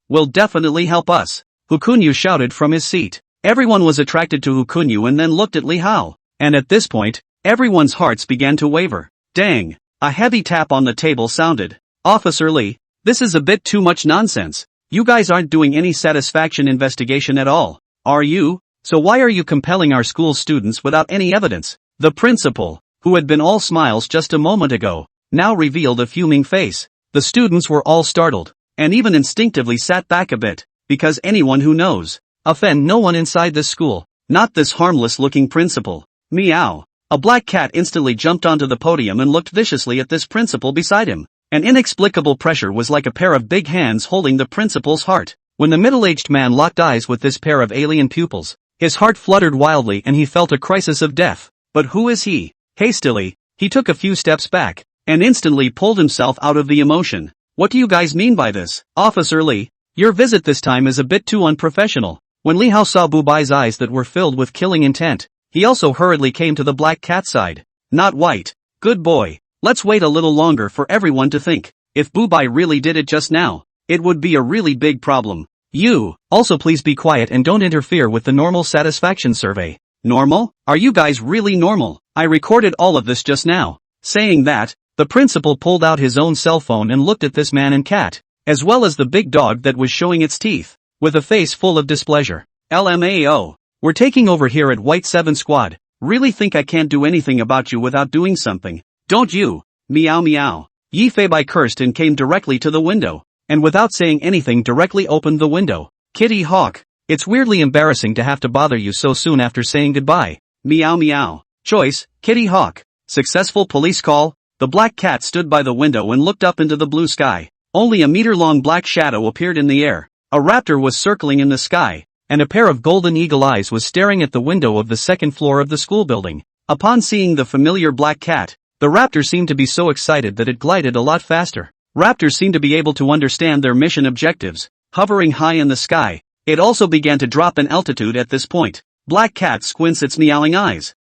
[SPEAKER 1] will definitely help us. Hukunyu shouted from his seat. Everyone was attracted to Hukunyu and then looked at Li Hao. And at this point, everyone's hearts began to waver. Dang! A heavy tap on the table sounded. Officer Li, this is a bit too much nonsense. You guys aren't doing any satisfaction investigation at all, are you? So why are you compelling our school students without any evidence? The principal, who had been all smiles just a moment ago, now revealed a fuming face. The students were all startled, and even instinctively sat back a bit, because anyone who knows, offend no one inside this school, not this harmless-looking principal. Meow. A black cat instantly jumped onto the podium and looked viciously at this principal beside him. An inexplicable pressure was like a pair of big hands holding the principal's heart. When the middle-aged man locked eyes with this pair of alien pupils, his heart fluttered wildly and he felt a crisis of death. But who is he? Hastily, he took a few steps back, and instantly pulled himself out of the emotion. What do you guys mean by this? Officer Li, your visit this time is a bit too unprofessional. When Li Hao saw Bubai's eyes that were filled with killing intent, he also hurriedly came to the black cat's side. Not white. Good boy. Let's wait a little longer for everyone to think. If Bubai really did it just now, it would be a really big problem. You, also please be quiet and don't interfere with the normal satisfaction survey. Normal? Are you guys really normal? I recorded all of this just now. Saying that, the principal pulled out his own cell phone and looked at this man and cat, as well as the big dog that was showing its teeth, with a face full of displeasure. LMAO. We're taking over here at White 7 Squad. Really think I can't do anything about you without doing something? Don't you? Meow meow. Yi Feibai cursed and came directly to the window, and without saying anything directly opened the window. Kitty Hawk, it's weirdly embarrassing to have to bother you so soon after saying goodbye. Meow meow. Choice, Kitty Hawk. Successful police call. The black cat stood by the window and looked up into the blue sky. Only a meter-long black shadow appeared in the air. A raptor was circling in the sky, and a pair of golden eagle eyes was staring at the window of the second floor of the school building. Upon seeing the familiar black cat, the raptor seemed to be so excited that it glided a lot faster. Raptors seem to be able to understand their mission objectives. Hovering high in the sky, it also began to drop in altitude at this point. Black cat squints its meowing eyes.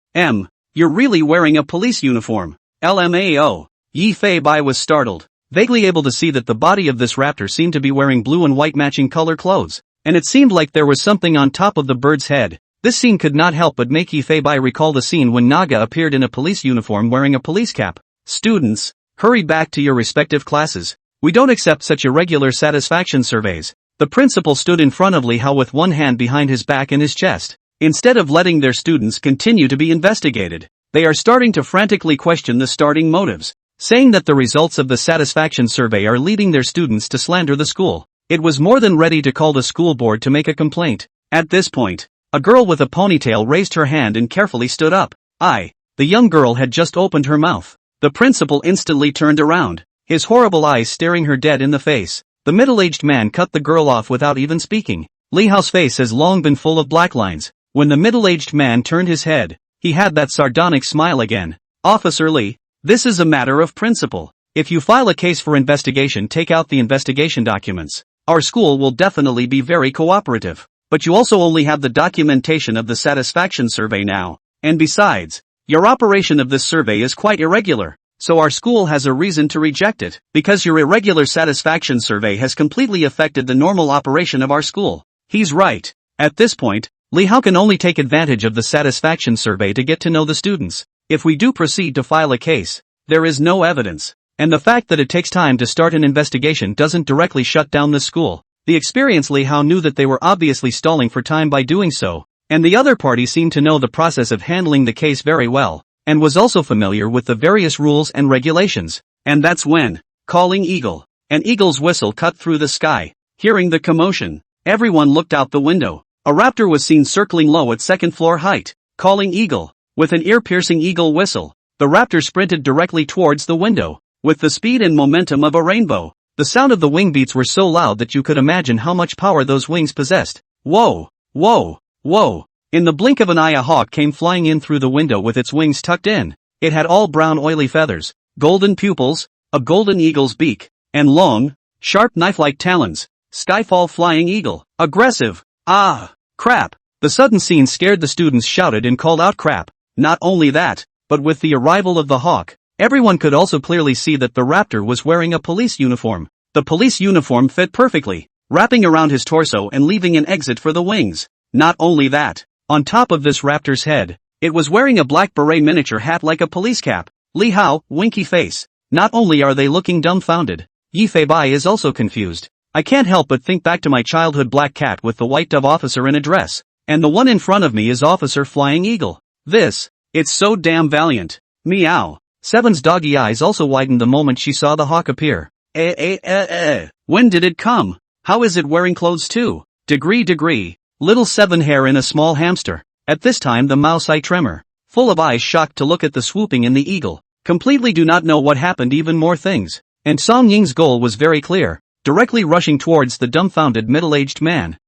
[SPEAKER 1] You're really wearing a police uniform. LMAO. Yi Feibai was startled, vaguely able to see that the body of this raptor seemed to be wearing blue and white matching color clothes, and it seemed like there was something on top of the bird's head. This scene could not help but make Yi Feibai recall the scene when Naga appeared in a police uniform wearing a police cap. Students, hurry back to your respective classes. We don't accept such irregular satisfaction surveys. The principal stood in front of Li Hao with one hand behind his back and his chest. Instead of letting their students continue to be investigated, they are starting to frantically question the starting motives, saying that the results of the satisfaction survey are leading their students to slander the school. It was more than ready to call the school board to make a complaint. At this point, a girl with a ponytail raised her hand and carefully stood up. The young girl had just opened her mouth. The principal instantly turned around, his horrible eyes staring her dead in the face. The middle-aged man cut the girl off without even speaking. Li Hao's face has long been full of black lines. When the middle-aged man turned his head, he had that sardonic smile again. Officer Li, this is a matter of principle. If you file a case for investigation, take out the investigation documents. Our school will definitely be very cooperative. But you also only have the documentation of the satisfaction survey now. And besides, your operation of this survey is quite irregular. So our school has a reason to reject it, because your irregular satisfaction survey has completely affected the normal operation of our school. He's right. At this point, Li Hao can only take advantage of the satisfaction survey to get to know the students. If we do proceed to file a case, there is no evidence. And the fact that it takes time to start an investigation doesn't directly shut down the school. The experienced Li Hao knew that they were obviously stalling for time by doing so, and the other party seemed to know the process of handling the case very well, and was also familiar with the various rules and regulations. And that's when, calling eagle, an eagle's whistle cut through the sky. Hearing the commotion, everyone looked out the window. A raptor was seen circling low at second-floor height. Calling eagle, with an ear-piercing eagle whistle, the raptor sprinted directly towards the window. With the speed and momentum of a rainbow, the sound of the wing beats were so loud that you could imagine how much power those wings possessed. Whoa, whoa, whoa. In the blink of an eye, a hawk came flying in through the window with its wings tucked in. It had all brown oily feathers, golden pupils, a golden eagle's beak, and long, sharp knife-like talons. Skyfall flying eagle, aggressive. Ah, crap. The sudden scene scared the students, shouted and called out crap. Not only that, but with the arrival of the hawk, everyone could also clearly see that the raptor was wearing a police uniform. The police uniform fit perfectly, wrapping around his torso and leaving an exit for the wings. Not only that, on top of this raptor's head, it was wearing a black beret miniature hat like a police cap. Li Hao, winky face. Not only are they looking dumbfounded, Yi Fei Bai is also confused. I can't help but think back to my childhood black cat with the white dove officer in a dress, and the one in front of me is Officer Flying Eagle. It's so damn valiant. Meow. Seven's doggy eyes also widened the moment she saw the hawk appear. When did it come? How is it wearing clothes too? Degree. Little Seven hair in a small hamster. At this time the mouse eye tremor, full of eyes shocked to look at the swooping in the eagle. Completely do not know what happened, even more things. And Song Ying's goal was very clear, directly rushing towards the dumbfounded middle-aged man.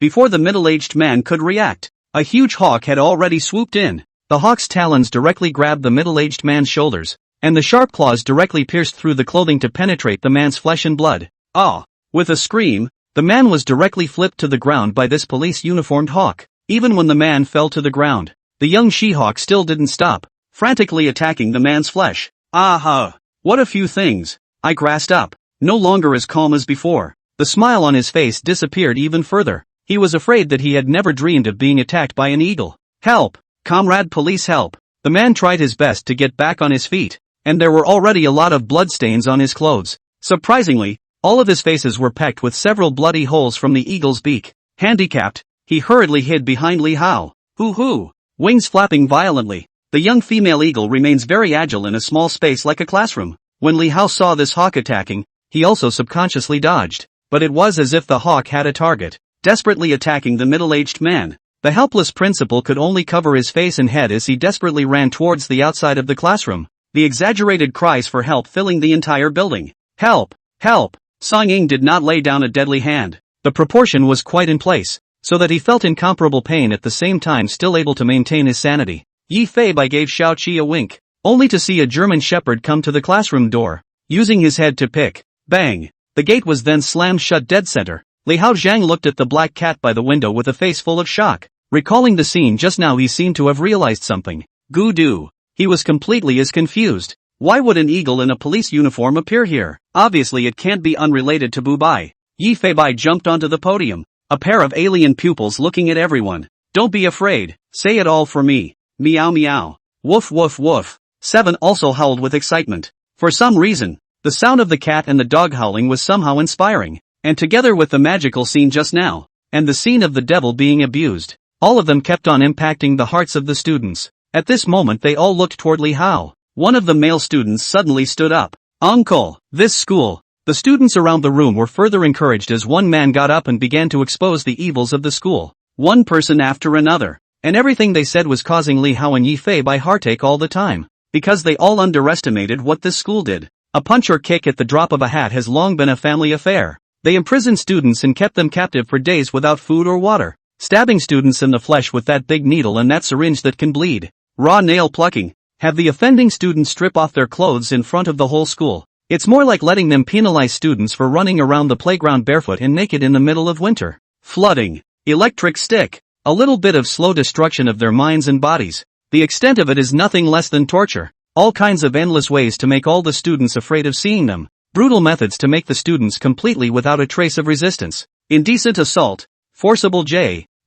[SPEAKER 1] Before the middle-aged man could react, a huge hawk had already swooped in. The hawk's talons directly grabbed the middle-aged man's shoulders, and the sharp claws directly pierced through the clothing to penetrate the man's flesh and blood. Ah! With a scream, the man was directly flipped to the ground by this police-uniformed hawk. Even when the man fell to the ground, the young she-hawk still didn't stop, frantically attacking the man's flesh. Aha! What a few things! I grasped up, no longer as calm as before. The smile on his face disappeared even further. He was afraid that he had never dreamed of being attacked by an eagle. Help! Comrade, police, help! The man tried his best to get back on his feet, and there were already a lot of bloodstains on his clothes. Surprisingly, all of his faces were pecked with several bloody holes from the eagle's beak. Handicapped, he hurriedly hid behind Li Hao. Hoo-hoo! Wings flapping violently, the young female eagle remains very agile in a small space like a classroom. When Li Hao saw this hawk attacking, he also subconsciously dodged, but it was as if the hawk had a target, desperately attacking the middle-aged man. The helpless principal could only cover his face and head as he desperately ran towards the outside of the classroom, the exaggerated cries for help filling the entire building. Help! Help! Song Ying did not lay down a deadly hand. The proportion was quite in place, so that he felt incomparable pain at the same time still able to maintain his sanity. Yi Fei Bai gave Xiao Qi a wink, only to see a German shepherd come to the classroom door, using his head to pick. Bang! The gate was then slammed shut dead center. Li Hao Zhang looked at the black cat by the window with a face full of shock. Recalling the scene just now, he seemed to have realized something. Goo-doo. He was completely as confused. Why would an eagle in a police uniform appear here? Obviously it can't be unrelated to Bu Bai. Yi Fei Bai jumped onto the podium, a pair of alien pupils looking at everyone. Don't be afraid. Say it all for me. Meow meow. Woof woof woof. Seven also howled with excitement. For some reason, the sound of the cat and the dog howling was somehow inspiring. And together with the magical scene just now, and the scene of the devil being abused, all of them kept on impacting the hearts of the students. At this moment they all looked toward Li Hao. One of the male students suddenly stood up. Uncle, this school. The students around the room were further encouraged as one man got up and began to expose the evils of the school. One person after another. And everything they said was causing Li Hao and Yi Fei Bai heartache all the time. Because they all underestimated what this school did. A punch or kick at the drop of a hat has long been a family affair. They imprisoned students and kept them captive for days without food or water, stabbing students in the flesh with that big needle and that syringe that can bleed. Raw nail plucking. Have the offending students strip off their clothes in front of the whole school. It's more like letting them penalize students for running around the playground barefoot and naked in the middle of winter. Flooding. Electric stick. A little bit of slow destruction of their minds and bodies. The extent of it is nothing less than torture. All kinds of endless ways to make all the students afraid of seeing them. Brutal methods to make the students completely without a trace of resistance. Indecent assault, forcible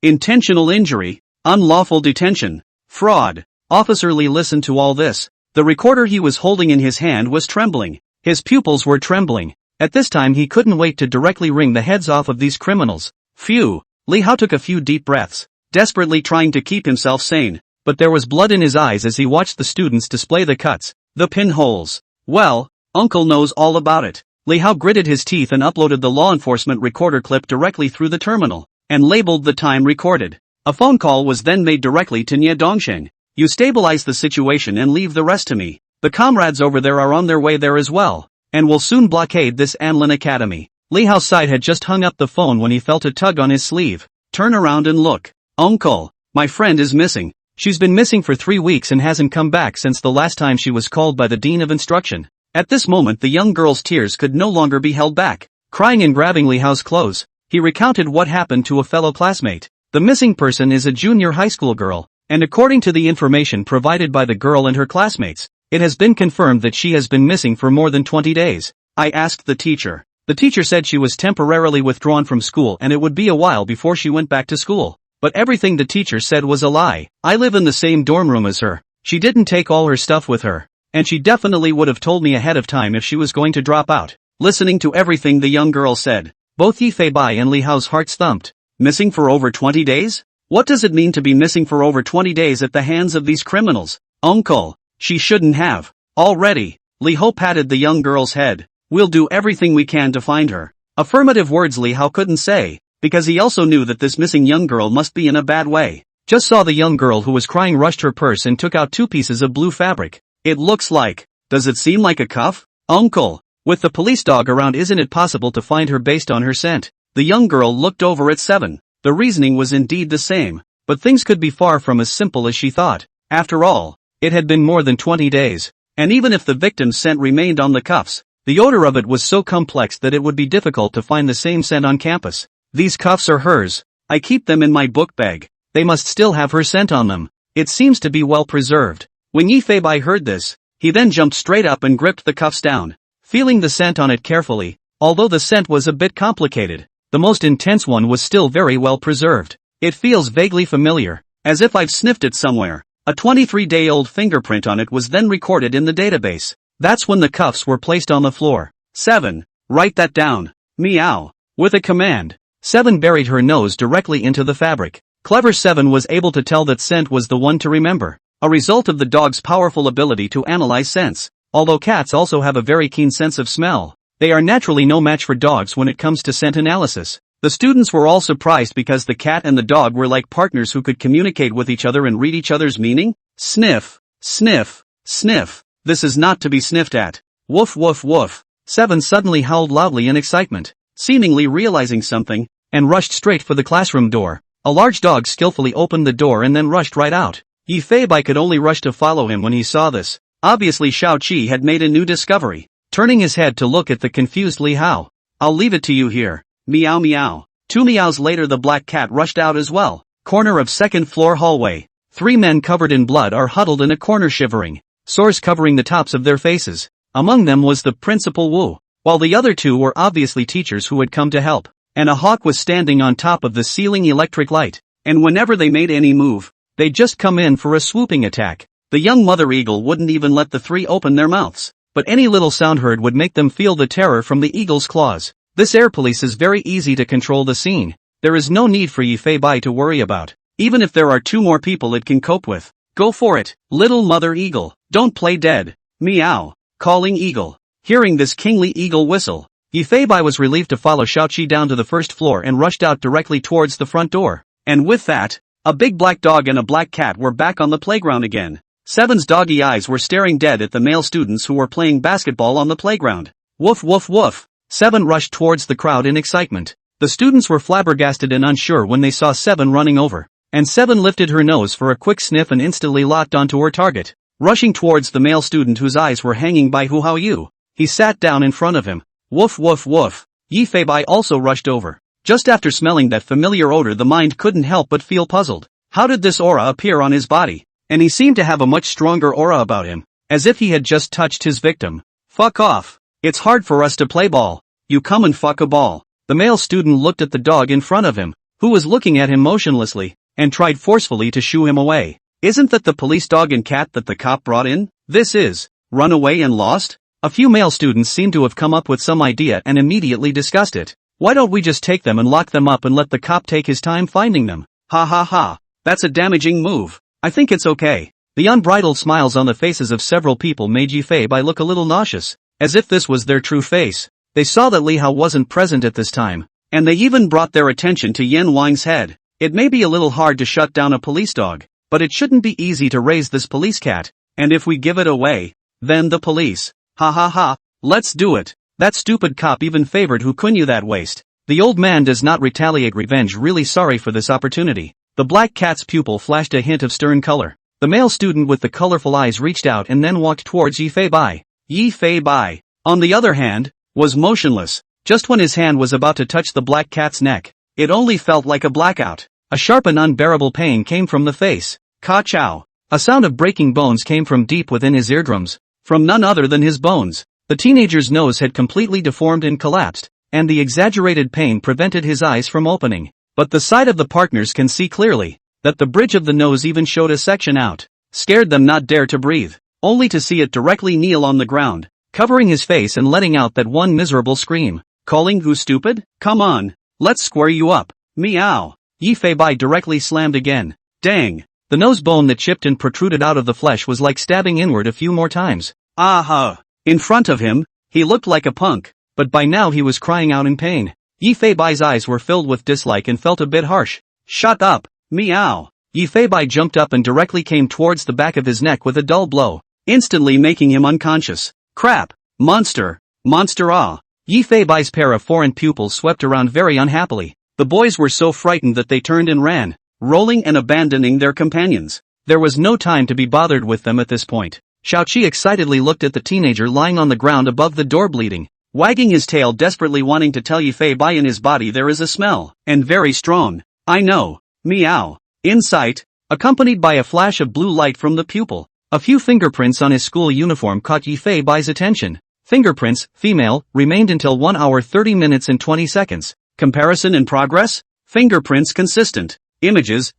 [SPEAKER 1] intentional injury, unlawful detention, fraud. Officer Lee listened to all this. The recorder he was holding in his hand was trembling. His pupils were trembling. At this time he couldn't wait to directly wring the heads off of these criminals. Phew. Lee Hao took a few deep breaths, desperately trying to keep himself sane. But there was blood in his eyes as he watched the students display the cuts, the pinholes. Well, Uncle knows all about it. Lee Hao gritted his teeth and uploaded the law enforcement recorder clip directly through the terminal, and labeled the time recorded. A phone call was then made directly to Nia Dongsheng. You stabilize the situation and leave the rest to me. The comrades over there are on their way there as well, and will soon blockade this Anlin Academy. Lee Hao's side had just hung up the phone when he felt a tug on his sleeve. Turn around and look. Uncle, my friend is missing. She's been missing for 3 weeks and hasn't come back since the last time she was called by the Dean of Instruction. At this moment the young girl's tears could no longer be held back. Crying and grabbing Lee Hao's clothes, he recounted what happened to a fellow classmate. The missing person is a junior high school girl, and according to the information provided by the girl and her classmates, it has been confirmed that she has been missing for more than 20 days. I asked the teacher. The teacher said she was temporarily withdrawn from school and it would be a while before she went back to school. But everything the teacher said was a lie. I live in the same dorm room as her. She didn't take all her stuff with her. And she definitely would have told me ahead of time if she was going to drop out. Listening to everything the young girl said, both Yi Fei-bai and Lee Hao's hearts thumped. Missing for over 20 days? What does it mean to be missing for over 20 days at the hands of these criminals? Uncle, she shouldn't have. Already. Lee Hao patted the young girl's head. We'll do everything we can to find her. Affirmative words Lee Hao couldn't say, because he also knew that this missing young girl must be in a bad way. Just saw the young girl who was crying rushed her purse and took out 2 pieces of blue fabric. It looks like. Does it seem like a cuff? Uncle, with the police dog around isn't it possible to find her based on her scent? The young girl looked over at Seven. The reasoning was indeed the same, but things could be far from as simple as she thought. After all, it had been more than 20 days, and even if the victim's scent remained on the cuffs, the odor of it was so complex that it would be difficult to find the same scent on campus. These cuffs are hers. I keep them in my book bag. They must still have her scent on them. It seems to be well preserved. When Yi Fei-bai heard this, he then jumped straight up and gripped the cuffs down, feeling the scent on it carefully. Although the scent was a bit complicated, the most intense one was still very well preserved. It feels vaguely familiar, as if I've sniffed it somewhere. A 23-day-old fingerprint on it was then recorded in the database. That's when the cuffs were placed on the floor. 7. Write that down. Meow. With a command, 7 buried her nose directly into the fabric. Clever 7 was able to tell that scent was the one to remember, a result of the dog's powerful ability to analyze scents. Although cats also have a very keen sense of smell, they are naturally no match for dogs when it comes to scent analysis. The students were all surprised because the cat and the dog were like partners who could communicate with each other and read each other's meaning. Sniff, sniff, sniff. This is not to be sniffed at. Woof woof woof. 7 suddenly howled loudly in excitement, seemingly realizing something, and rushed straight for the classroom door. A large dog skillfully opened the door and then rushed right out. Yi Fei-bai could only rush to follow him when he saw this. Obviously Shao Qi had made a new discovery. Turning his head to look at the confused Li Hao. I'll leave it to you here. Meow meow. 2 meows later the black cat rushed out as well. Corner of 2nd floor hallway. 3 men covered in blood are huddled in a corner shivering, sores covering the tops of their faces. Among them was the principal Wu, while the other 2 were obviously teachers who had come to help. And a hawk was standing on top of the ceiling electric light. And whenever they made any move, they'd just come in for a swooping attack. The young mother eagle wouldn't even let the 3 open their mouths, but any little sound heard would make them feel the terror from the eagle's claws. This air police is very easy to control the scene. There is no need for Yi Fei-bai to worry about. Even if there are 2 more people it can cope with. Go for it, little mother eagle. Don't play dead. Meow. Calling eagle. Hearing this kingly eagle whistle, Yi Fei-bai was relieved to follow Shao Qi down to the 1st floor and rushed out directly towards the front door. And with that, a big black dog and a black cat were back on the playground again. 7's doggy eyes were staring dead at the male students who were playing basketball on the playground. Woof woof woof. 7 rushed towards the crowd in excitement. The students were flabbergasted and unsure when they saw 7 running over. And 7 lifted her nose for a quick sniff and instantly locked onto her target. Rushing towards the male student whose eyes were hanging by Hu Haoyu, he sat down in front of him. Woof woof woof. Yi Fei-bai also rushed over. Just after smelling that familiar odor the mind couldn't help but feel puzzled. How did this aura appear on his body? And he seemed to have a much stronger aura about him, as if he had just touched his victim. Fuck off. It's hard for us to play ball. You come and fuck a ball. The male student looked at the dog in front of him, who was looking at him motionlessly, and tried forcefully to shoo him away. Isn't that the police dog and cat that the cop brought in? This is run away and lost? A few male students seem to have come up with some idea and immediately discussed it. Why don't we just take them and lock them up and let the cop take his time finding them? Ha ha ha. That's a damaging move. I think it's okay. The unbridled smiles on the faces of several people made Yifei look a little nauseous, as if this was their true face. They saw that Li Hao wasn't present at this time, and they even brought their attention to Yan Wang's head. It may be a little hard to shut down a police dog, but it shouldn't be easy to raise this police cat, and if we give it away, then the police. Ha ha ha, let's do it. That stupid cop even favored Hu Kunyu that waste. The old man does not retaliate revenge, really sorry for this opportunity. The black cat's pupil flashed a hint of stern color. The male student with the colorful eyes reached out and then walked towards Yifei. Yifei, on the other hand, was motionless. Just when his hand was about to touch the black cat's neck, it only felt like a blackout. A sharp and unbearable pain came from the face. Ka-chow. A sound of breaking bones came from deep within his eardrums, from none other than his bones. The teenager's nose had completely deformed and collapsed, and the exaggerated pain prevented his eyes from opening. But the sight of the partners can see clearly that the bridge of the nose even showed a section out. Scared them not dare to breathe, only to see it directly kneel on the ground, covering his face and letting out that one miserable scream. Calling who stupid? Come on, let's square you up. Meow. Yifei directly slammed again. Dang. The nose bone that chipped and protruded out of the flesh was like stabbing inward a few more times. Aha! In front of him, he looked like a punk, but by now he was crying out in pain. Yifei's eyes were filled with dislike and felt a bit harsh. Shut up! Meow! Yifei jumped up and directly came towards the back of his neck with a dull blow, instantly making him unconscious. Crap! Monster! Monster ah! Yifei's pair of foreign pupils swept around very unhappily. The boys were so frightened that they turned and ran, rolling and abandoning their companions. There was no time to be bothered with them at this point. Xiaoqi excitedly looked at the teenager lying on the ground above the door bleeding, wagging his tail desperately wanting to tell Yifei in his body there is a smell, and very strong. I know. Meow. In sight, accompanied by a flash of blue light from the pupil, a few fingerprints on his school uniform caught Yifei's attention. Fingerprints, female, remained until 1 hour 30 minutes and 20 seconds. Comparison in progress? Fingerprints consistent. Images.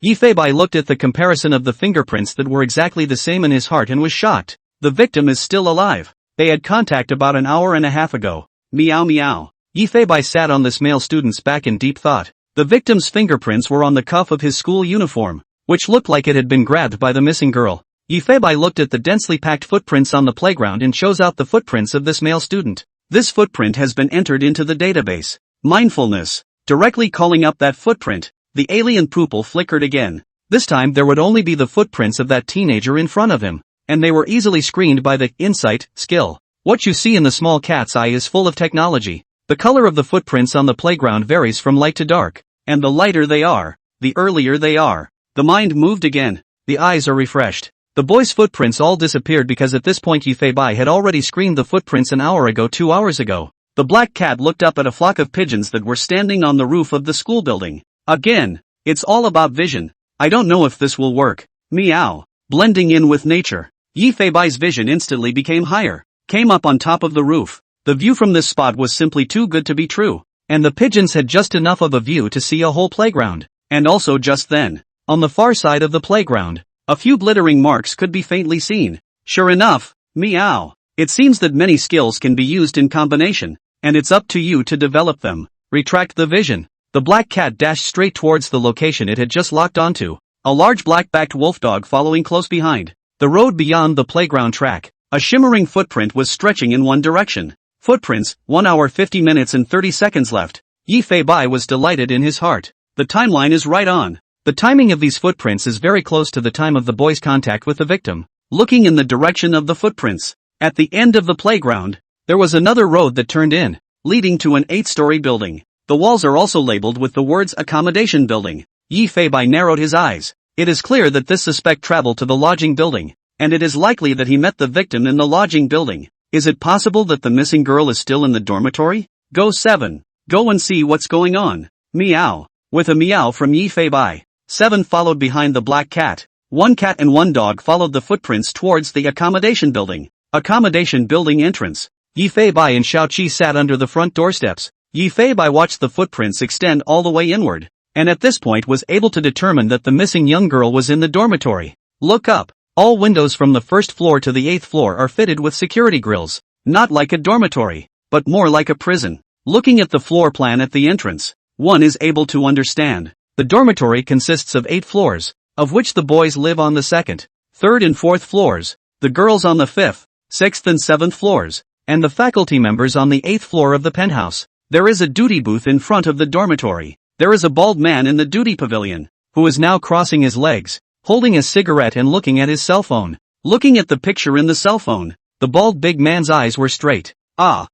[SPEAKER 1] Yifei looked at the comparison of the fingerprints that were exactly the same in his heart and was shocked. The victim is still alive. They had contact about an hour and a half ago. Meow meow. Yifei sat on this male student's back in deep thought. The victim's fingerprints were on the cuff of his school uniform, which looked like it had been grabbed by the missing girl. Yifei looked at the densely packed footprints on the playground and chose out the footprints of this male student. This footprint has been entered into the database. Mindfulness. Directly calling up that footprint, the alien pupil flickered again. This time there would only be the footprints of that teenager in front of him, and they were easily screened by the insight skill. What you see in the small cat's eye is full of technology. The color of the footprints on the playground varies from light to dark, and the lighter they are, the earlier they are. The mind moved again. The eyes are refreshed. The boy's footprints all disappeared because at this point Yifei had already screened the footprints an hour ago, 2 hours ago. The black cat looked up at a flock of pigeons that were standing on the roof of the school building. Again, it's all about vision. I don't know if this will work. Meow. Blending in with nature. Yifei's vision instantly became higher, came up on top of the roof. The view from this spot was simply too good to be true, and the pigeons had just enough of a view to see a whole playground. And also just then, on the far side of the playground, a few glittering marks could be faintly seen. Sure enough, meow. It seems that many skills can be used in combination, and it's up to you to develop them. Retract the vision. The black cat dashed straight towards the location it had just locked onto, a large black-backed wolf dog following close behind. The road beyond the playground track, a shimmering footprint was stretching in one direction. Footprints, 1 hour 50 minutes and 30 seconds left. Yifei was delighted in his heart. The timeline is right on. The timing of these footprints is very close to the time of the boy's contact with the victim. Looking in the direction of the footprints, at the end of the playground, there was another road that turned in, leading to an 8-story building. The walls are also labeled with the words Accommodation Building. Yifei narrowed his eyes. It is clear that this suspect traveled to the lodging building, and it is likely that he met the victim in the lodging building. Is it possible that the missing girl is still in the dormitory? Go 7. Go and see what's going on. Meow. With a meow from Yifei, 7 followed behind the black cat. 1 cat and 1 dog followed the footprints towards the accommodation building. Accommodation building entrance. Yifei and Xiaoqi sat under the front doorsteps. Yifei watched the footprints extend all the way inward. and at this point was able to determine that the missing young girl was in the dormitory. Look up. All windows from the first floor to the 8th floor are fitted with security grills, not like a dormitory, but more like a prison. Looking at the floor plan at the entrance, one is able to understand. The dormitory consists of 8 floors, of which the boys live on the 2nd, 3rd and 4th floors, the girls on the 5th, 6th and 7th floors, and the faculty members on the 8th floor of the penthouse. There is a duty booth in front of the dormitory. There is a bald man in the duty pavilion, who is now crossing his legs, holding a cigarette and looking at his cell phone. Looking at the picture in the cell phone, the bald big man's eyes were straight. The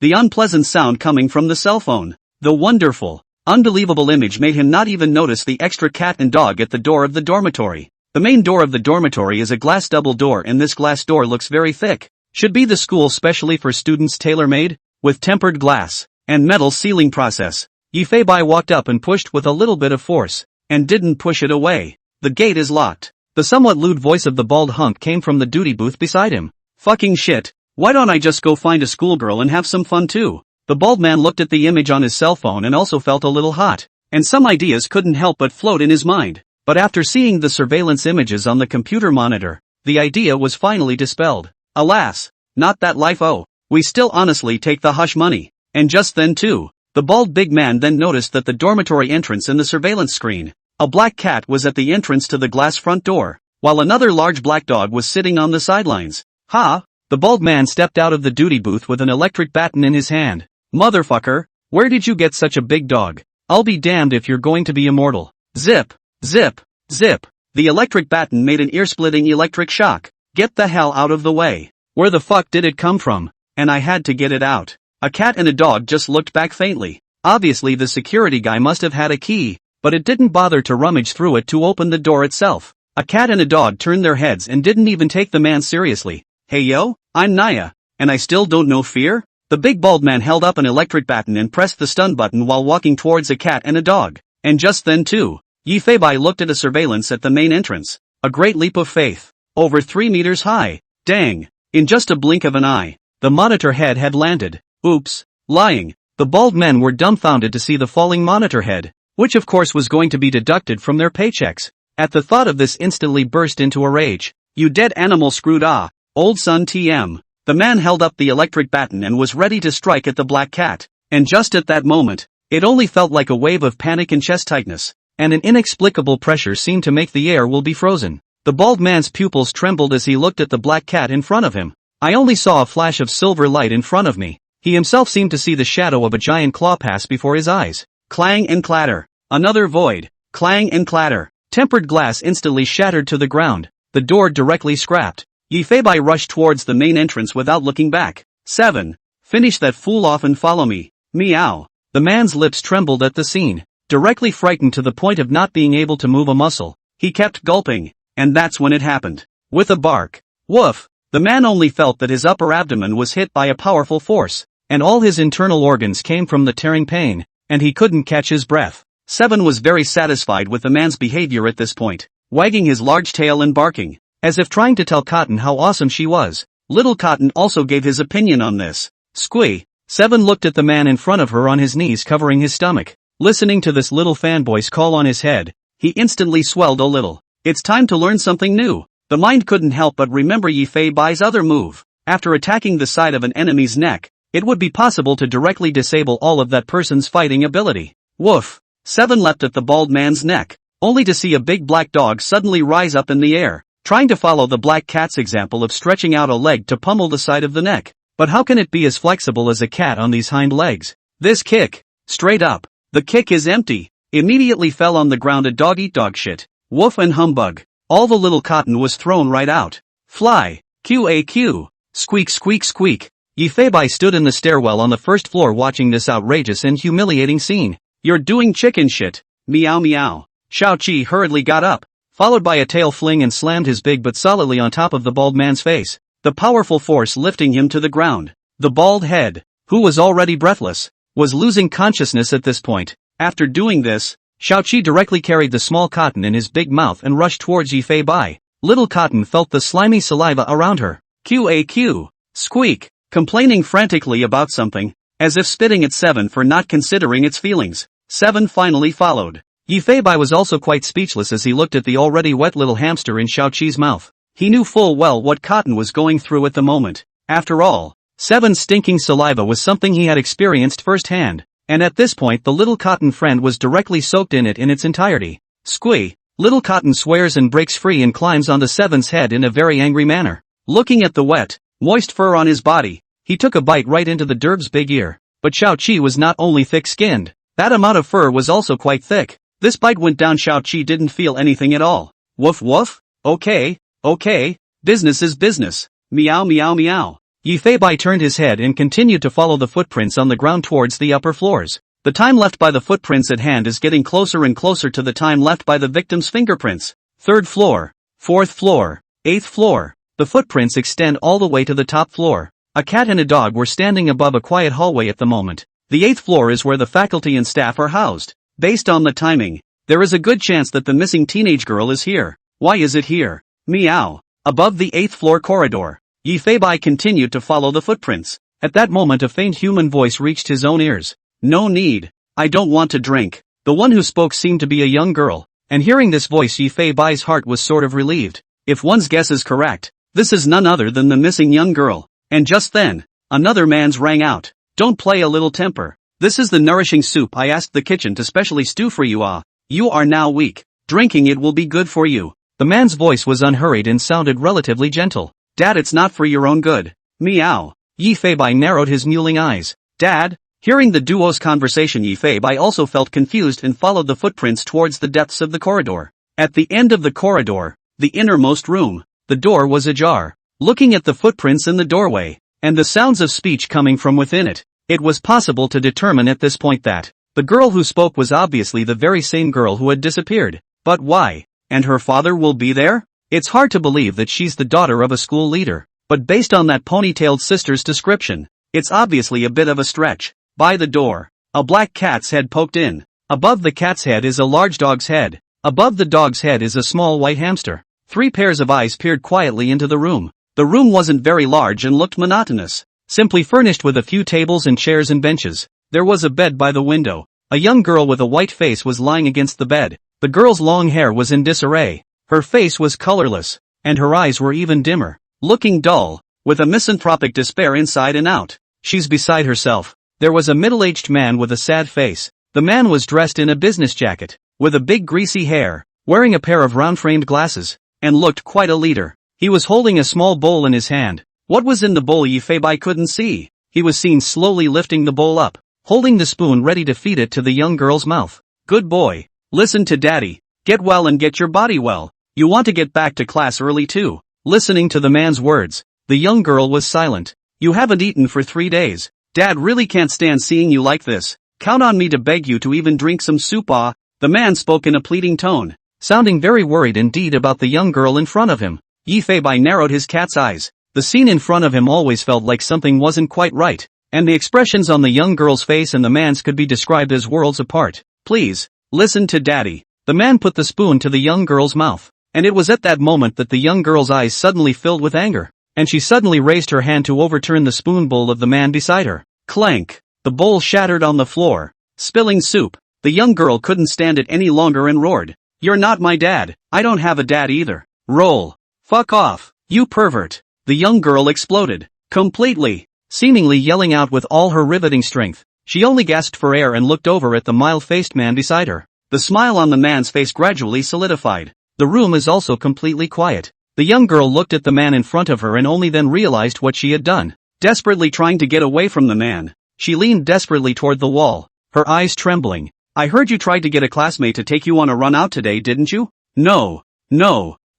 [SPEAKER 1] unpleasant sound coming from the cell phone. The wonderful, unbelievable image made him not even notice the extra cat and dog at the door of the dormitory. The main door of the dormitory is a glass double door, and this glass door looks very thick. Should be the school specially for students tailor-made, with tempered glass and metal sealing process. Yifei walked up and pushed with a little bit of force, and didn't push it away. The gate is locked. The somewhat lewd voice of the bald hunk came from the duty booth beside him. Fucking shit. Why don't I just go find a schoolgirl and have some fun too? The bald man looked at the image on his cell phone and also felt a little hot, and some ideas couldn't help but float in his mind. But after seeing the surveillance images on the computer monitor, the idea was finally dispelled. Alas, not that life. Oh, we still honestly take the hush money. And just then too, the bald big man then noticed that the dormitory entrance in the surveillance screen, a black cat was at the entrance to the glass front door, while another large black dog was sitting on the sidelines. Ha! The bald man stepped out of the duty booth with an electric baton in his hand. Motherfucker, where did you get such a big dog? I'll be damned if you're going to be immortal. Zip, zip, zip. The electric baton made an ear-splitting electric shock. Get the hell out of the way. Where the fuck did it come from? And I had to get it out. A cat and a dog just looked back faintly. Obviously the security guy must have had a key, but it didn't bother to rummage through it to open the door itself. A cat and a dog turned their heads and didn't even take the man seriously. Hey yo, I'm Naya, and I still don't know fear? The big bald man held up an electric baton and pressed the stun button while walking towards a cat and a dog. And just then too, Yifei looked at a surveillance at the main entrance. A great leap of faith. Over 3 meters high. Dang. In just a blink of an eye, the monitor head had landed. Oops. Lying. The bald men were dumbfounded to see the falling monitor head, which of course was going to be deducted from their paychecks. At the thought of this instantly burst into a rage. You dead animal screwed old son TM. The man held up the electric baton and was ready to strike at the black cat. And just at that moment, it only felt like a wave of panic and chest tightness, and an inexplicable pressure seemed to make the air will be frozen. The bald man's pupils trembled as he looked at the black cat in front of him. I only saw a flash of silver light in front of me. He himself seemed to see the shadow of a giant claw pass before his eyes. Clang and clatter. Another void. Clang and clatter. Tempered glass instantly shattered to the ground. The door directly scrapped. Yifei rushed towards the main entrance without looking back. 7. Finish that fool off and follow me. Meow. The man's lips trembled at the scene. Directly frightened to the point of not being able to move a muscle, he kept gulping, and that's when it happened. With a bark. Woof. The man only felt that his upper abdomen was hit by a powerful force, and all his internal organs came from the tearing pain, and he couldn't catch his breath. 7 was very satisfied with the man's behavior at this point, wagging his large tail and barking, as if trying to tell Cotton how awesome she was. Little Cotton also gave his opinion on this. Squee. 7 looked at the man in front of her on his knees covering his stomach. Listening to this little fanboy's call on his head, he instantly swelled a little. It's time to learn something new. The mind couldn't help but remember Yifei's other move. After attacking the side of an enemy's neck, it would be possible to directly disable all of that person's fighting ability. Woof. 7 leapt at the bald man's neck, only to see a big black dog suddenly rise up in the air, trying to follow the black cat's example of stretching out a leg to pummel the side of the neck. But how can it be as flexible as a cat on these hind legs? This kick. Straight up. The kick is empty. Immediately fell on the ground a dog-eat-dog shit. Woof and humbug. All the little Cotton was thrown right out. Fly. QAQ. Squeak squeak squeak. Yifei stood in the stairwell on the first floor watching this outrageous and humiliating scene. You're doing chicken shit. Meow meow. Shao Chi hurriedly got up, followed by a tail fling, and slammed his big butt solidly on top of the bald man's face, the powerful force lifting him to the ground. The bald head, who was already breathless, was losing consciousness at this point. After doing this, Shao Chi directly carried the small Cotton in his big mouth and rushed towards Yifei. Little Cotton felt the slimy saliva around her. QAQ. Squeak. Complaining frantically about something, as if spitting at 7 for not considering its feelings. 7 finally followed. Yifei was also quite speechless as he looked at the already wet little hamster in Xiaoqi's mouth. He knew full well what Cotton was going through at the moment. After all, 7's stinking saliva was something he had experienced firsthand, and at this point the little Cotton friend was directly soaked in it in its entirety. Squee! Little Cotton swears and breaks free and climbs onto 7's head in a very angry manner. Looking at the wet, moist fur on his body, he took a bite right into the Derb's big ear. But Xiaoqi was not only thick-skinned, that amount of fur was also quite thick. This bite went down. Xiaoqi didn't feel anything at all. Woof woof? Okay, business is business. Meow meow meow. Yifei turned his head and continued to follow the footprints on the ground towards the upper floors. The time left by the footprints at hand is getting closer and closer to the time left by the victim's fingerprints. 3rd floor, 4th floor, 8th floor. The footprints extend all the way to the top floor. A cat and a dog were standing above a quiet hallway at the moment. The 8th floor is where the faculty and staff are housed. Based on the timing, there is a good chance that the missing teenage girl is here. Why is it here? Meow. Above the 8th floor corridor, Yifei continued to follow the footprints. At that moment a faint human voice reached his own ears. No need. I don't want to drink. The one who spoke seemed to be a young girl, and hearing this voice Yifei's heart was sort of relieved. If one's guess is correct, this is none other than the missing young girl. And just then, another man's rang out. Don't play a little temper. This is the nourishing soup I asked the kitchen to specially stew for you. You are now weak. Drinking it will be good for you. The man's voice was unhurried and sounded relatively gentle. Dad, it's not for your own good. Meow. Yifei narrowed his mewling eyes. Dad? Hearing the duo's conversation, Yifei also felt confused and followed the footprints towards the depths of the corridor. At the end of the corridor, the innermost room, the door was ajar. Looking at the footprints in the doorway, and the sounds of speech coming from within it, it was possible to determine at this point that the girl who spoke was obviously the very same girl who had disappeared. But why? And her father will be there? It's hard to believe that she's the daughter of a school leader, but based on that ponytailed sister's description, it's obviously a bit of a stretch. By the door, a black cat's head poked in. Above the cat's head is a large dog's head. Above the dog's head is a small white hamster. 3 pairs of eyes peered quietly into the room. The room wasn't very large and looked monotonous, simply furnished with a few tables and chairs and benches. There was a bed by the window. A young girl with a white face was lying against the bed. The girl's long hair was in disarray. Her face was colorless, and her eyes were even dimmer, looking dull, with a misanthropic despair inside and out. She's beside herself. There was a middle-aged man with a sad face. The man was dressed in a business jacket, with a big greasy hair, wearing a pair of round-framed glasses, and looked quite a leader. He was holding a small bowl in his hand. What was in the bowl Yifei couldn't see. He was seen slowly lifting the bowl up, holding the spoon ready to feed it to the young girl's mouth. Good boy. Listen to daddy. Get well and get your body well. You want to get back to class early too. Listening to the man's words, the young girl was silent. You haven't eaten for 3 days. Dad really can't stand seeing you like this. Count on me to beg you to even drink some soup. The man spoke in a pleading tone, sounding very worried indeed about the young girl in front of him. Yifei narrowed his cat's eyes. The scene in front of him always felt like something wasn't quite right, and the expressions on the young girl's face and the man's could be described as worlds apart. Please, listen to daddy. The man put the spoon to the young girl's mouth, and it was at that moment that the young girl's eyes suddenly filled with anger, and she suddenly raised her hand to overturn the spoon bowl of the man beside her. Clank! The bowl shattered on the floor, spilling soup. The young girl couldn't stand it any longer and roared. You're not my dad. I don't have a dad either. Roll. Fuck off, you pervert. The young girl exploded, completely, seemingly yelling out with all her riveting strength. She only gasped for air and looked over at the mild-faced man beside her. The smile on the man's face gradually solidified. The room is also completely quiet. The young girl looked at the man in front of her and only then realized what she had done. Desperately trying to get away from the man, she leaned desperately toward the wall, her eyes trembling. I heard you tried to get a classmate to take you on a run out today, didn't you? No.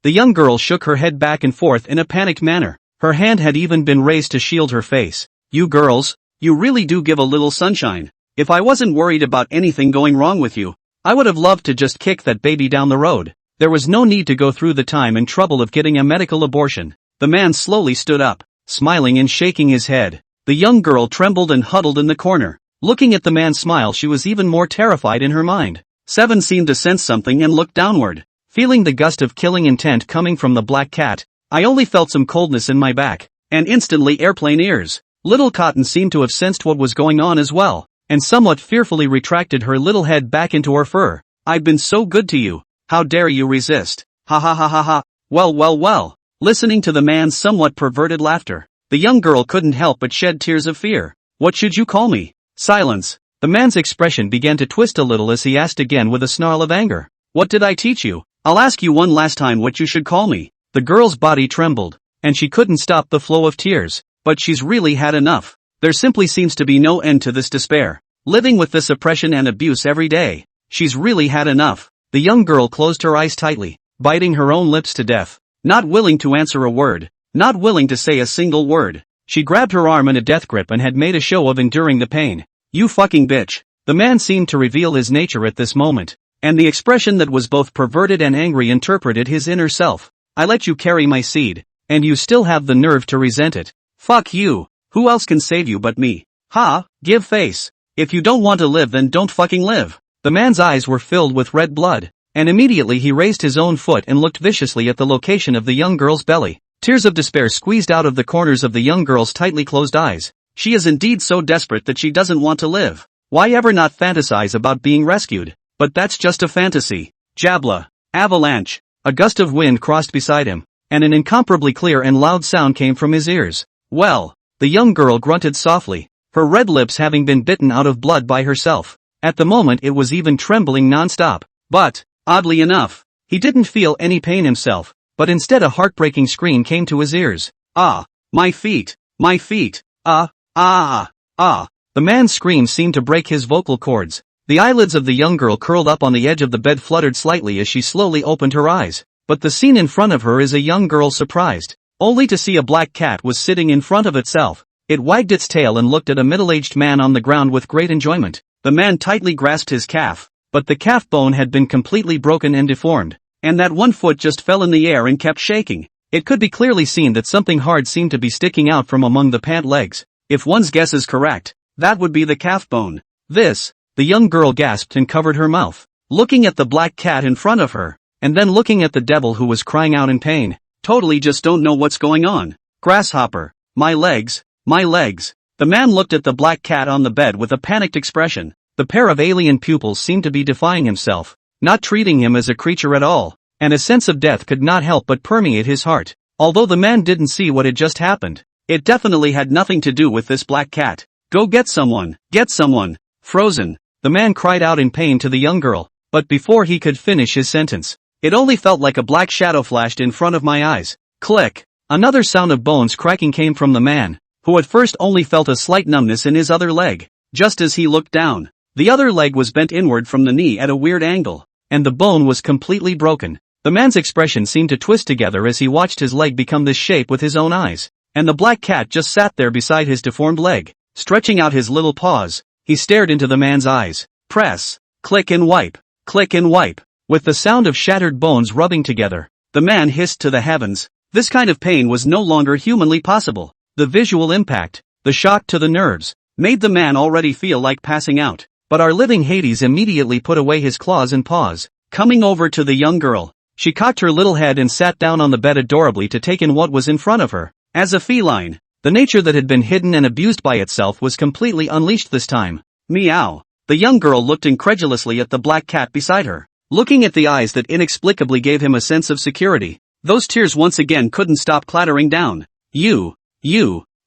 [SPEAKER 1] The young girl shook her head back and forth in a panicked manner. Her hand had even been raised to shield her face. You girls, you really do give a little sunshine. If I wasn't worried about anything going wrong with you, I would have loved to just kick that baby down the road. There was no need to go through the time and trouble of getting a medical abortion. The man slowly stood up, smiling and shaking his head. The young girl trembled and huddled in the corner. Looking at the man's smile, she was even more terrified in her mind. 7 seemed to sense something and looked downward. Feeling the gust of killing intent coming from the black cat, I only felt some coldness in my back, and instantly airplane ears. Little Cotton seemed to have sensed what was going on as well. and somewhat fearfully retracted her little head back into her fur. "I've been so good to you. How dare you resist? Ha ha ha ha ha. Well well well." Listening to the man's somewhat perverted laughter, the young girl couldn't help but shed tears of fear. "What should you call me?" Silence. The man's expression began to twist a little as he asked again with a snarl of anger. "What did I teach you? I'll ask you one last time what you should call me." The girl's body trembled, and she couldn't stop the flow of tears. But she's really had enough. There simply seems to be no end to this despair. Living with this oppression and abuse every day. She's really had enough. The young girl closed her eyes tightly, biting her own lips to death. Not willing to answer a word. Not willing to say a single word. She grabbed her arm in a death grip and had made a show of enduring the pain. "You fucking bitch." The man seemed to reveal his nature at this moment, and the expression that was both perverted and angry interpreted his inner self. "I let you carry my seed, and you still have the nerve to resent it. Fuck you. Who else can save you but me? Ha, give face. If you don't want to live then don't fucking live." The man's eyes were filled with red blood, and immediately he raised his own foot and looked viciously at the location of the young girl's belly. Tears of despair squeezed out of the corners of the young girl's tightly closed eyes. She is indeed so desperate that she doesn't want to live. Why ever not fantasize about being rescued? But that's just a fantasy. Jabla. Avalanche. A gust of wind crossed beside him, and an incomparably clear and loud sound came from his ears. "Well." The young girl grunted softly, her red lips having been bitten out of blood by herself. At the moment it was even trembling non-stop. But, oddly enough, he didn't feel any pain himself, but instead a heartbreaking scream came to his ears. "Ah! My feet! My feet! Ah! Ah! Ah!" The man's scream seemed to break his vocal cords. The eyelids of the young girl curled up on the edge of the bed fluttered slightly as she slowly opened her eyes. But the scene in front of her is a young girl surprised, only to see a black cat was sitting in front of itself. It wagged its tail and looked at a middle-aged man on the ground with great enjoyment. The man tightly grasped his calf, but the calf bone had been completely broken and deformed, and that one foot just fell in the air and kept shaking. It could be clearly seen that something hard seemed to be sticking out from among the pant legs. If one's guess is correct, that would be the calf bone. "This," the young girl gasped and covered her mouth, looking at the black cat in front of her, and then looking at the devil who was crying out in pain. "Totally just don't know what's going on. Grasshopper. My legs. My legs." The man looked at the black cat on the bed with a panicked expression. The pair of alien pupils seemed to be defying himself, not treating him as a creature at all, and a sense of death could not help but permeate his heart. Although the man didn't see what had just happened, it definitely had nothing to do with this black cat. "Go get someone. Get someone. Frozen." The man cried out in pain to the young girl, but before he could finish his sentence, it only felt like a black shadow flashed in front of my eyes. Click. Another sound of bones cracking came from the man, who at first only felt a slight numbness in his other leg. Just as he looked down, the other leg was bent inward from the knee at a weird angle, and the bone was completely broken. The man's expression seemed to twist together as he watched his leg become this shape with his own eyes, and the black cat just sat there beside his deformed leg, stretching out his little paws. He stared into the man's eyes. Press. Click and wipe. Click and wipe. With the sound of shattered bones rubbing together, the man hissed to the heavens. This kind of pain was no longer humanly possible. The visual impact, the shock to the nerves, made the man already feel like passing out. But our living Hades immediately put away his claws and paws. Coming over to the young girl, she cocked her little head and sat down on the bed adorably to take in what was in front of her. As a feline, the nature that had been hidden and abused by itself was completely unleashed this time. Meow. The young girl looked incredulously at the black cat beside her, looking at the eyes that inexplicably gave him a sense of security. Those tears once again couldn't stop clattering down. You,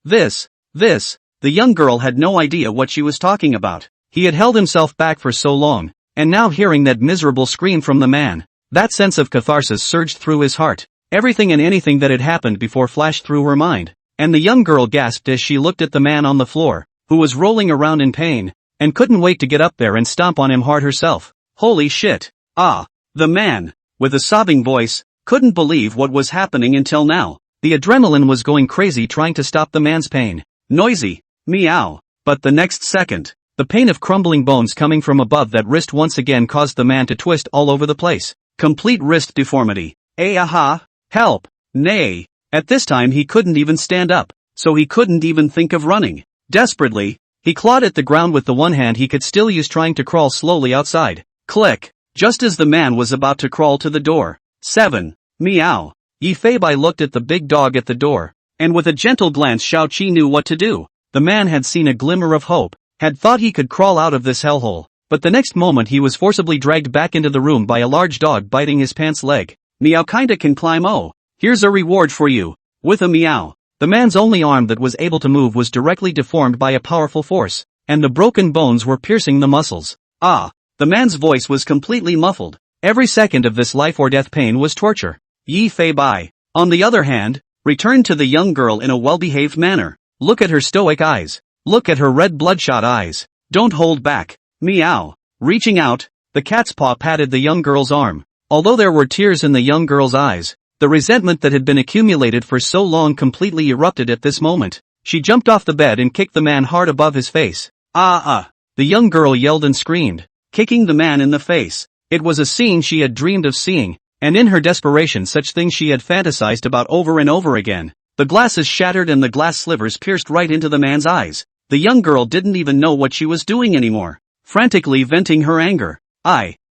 [SPEAKER 1] this. The young girl had no idea what she was talking about. He had held himself back for so long, and now hearing that miserable scream from the man, that sense of catharsis surged through his heart. Everything and anything that had happened before flashed through her mind, and the young girl gasped as she looked at the man on the floor, who was rolling around in pain, and couldn't wait to get up there and stomp on him hard herself. Holy shit. Ah. The man, with a sobbing voice, couldn't believe what was happening until now. The adrenaline was going crazy trying to stop the man's pain. Noisy. Meow. But the next second, the pain of crumbling bones coming from above that wrist once again caused the man to twist all over the place. Complete wrist deformity. Aha. Help. Nay. At this time he couldn't even stand up, so he couldn't even think of running. Desperately, he clawed at the ground with the one hand he could still use trying to crawl slowly outside. Click. Just as the man was about to crawl to the door. 7. Meow. Yi Fei looked at the big dog at the door, and with a gentle glance Shao Qi knew what to do. The man had seen a glimmer of hope. had thought he could crawl out of this hellhole, but the next moment he was forcibly dragged back into the room by a large dog biting his pants leg. Meow kinda can climb, oh. Here's a reward for you. With a meow. The man's only arm that was able to move was directly deformed by a powerful force, and the broken bones were piercing the muscles. Ah. The man's voice was completely muffled. Every second of this life or death pain was torture. Yi Fei Bai, on the other hand, returned to the young girl in a well-behaved manner. Look at her stoic eyes. Look at her red bloodshot eyes. Don't hold back. Meow. Reaching out, the cat's paw patted the young girl's arm. Although there were tears in the young girl's eyes, the resentment that had been accumulated for so long completely erupted at this moment. She jumped off the bed and kicked the man hard above his face. The young girl yelled and screamed, kicking the man in the face. It was a scene she had dreamed of seeing, and in her desperation such things she had fantasized about over and over again. The glasses shattered and the glass slivers pierced right into the man's eyes. The young girl didn't even know what she was doing anymore. Frantically venting her anger.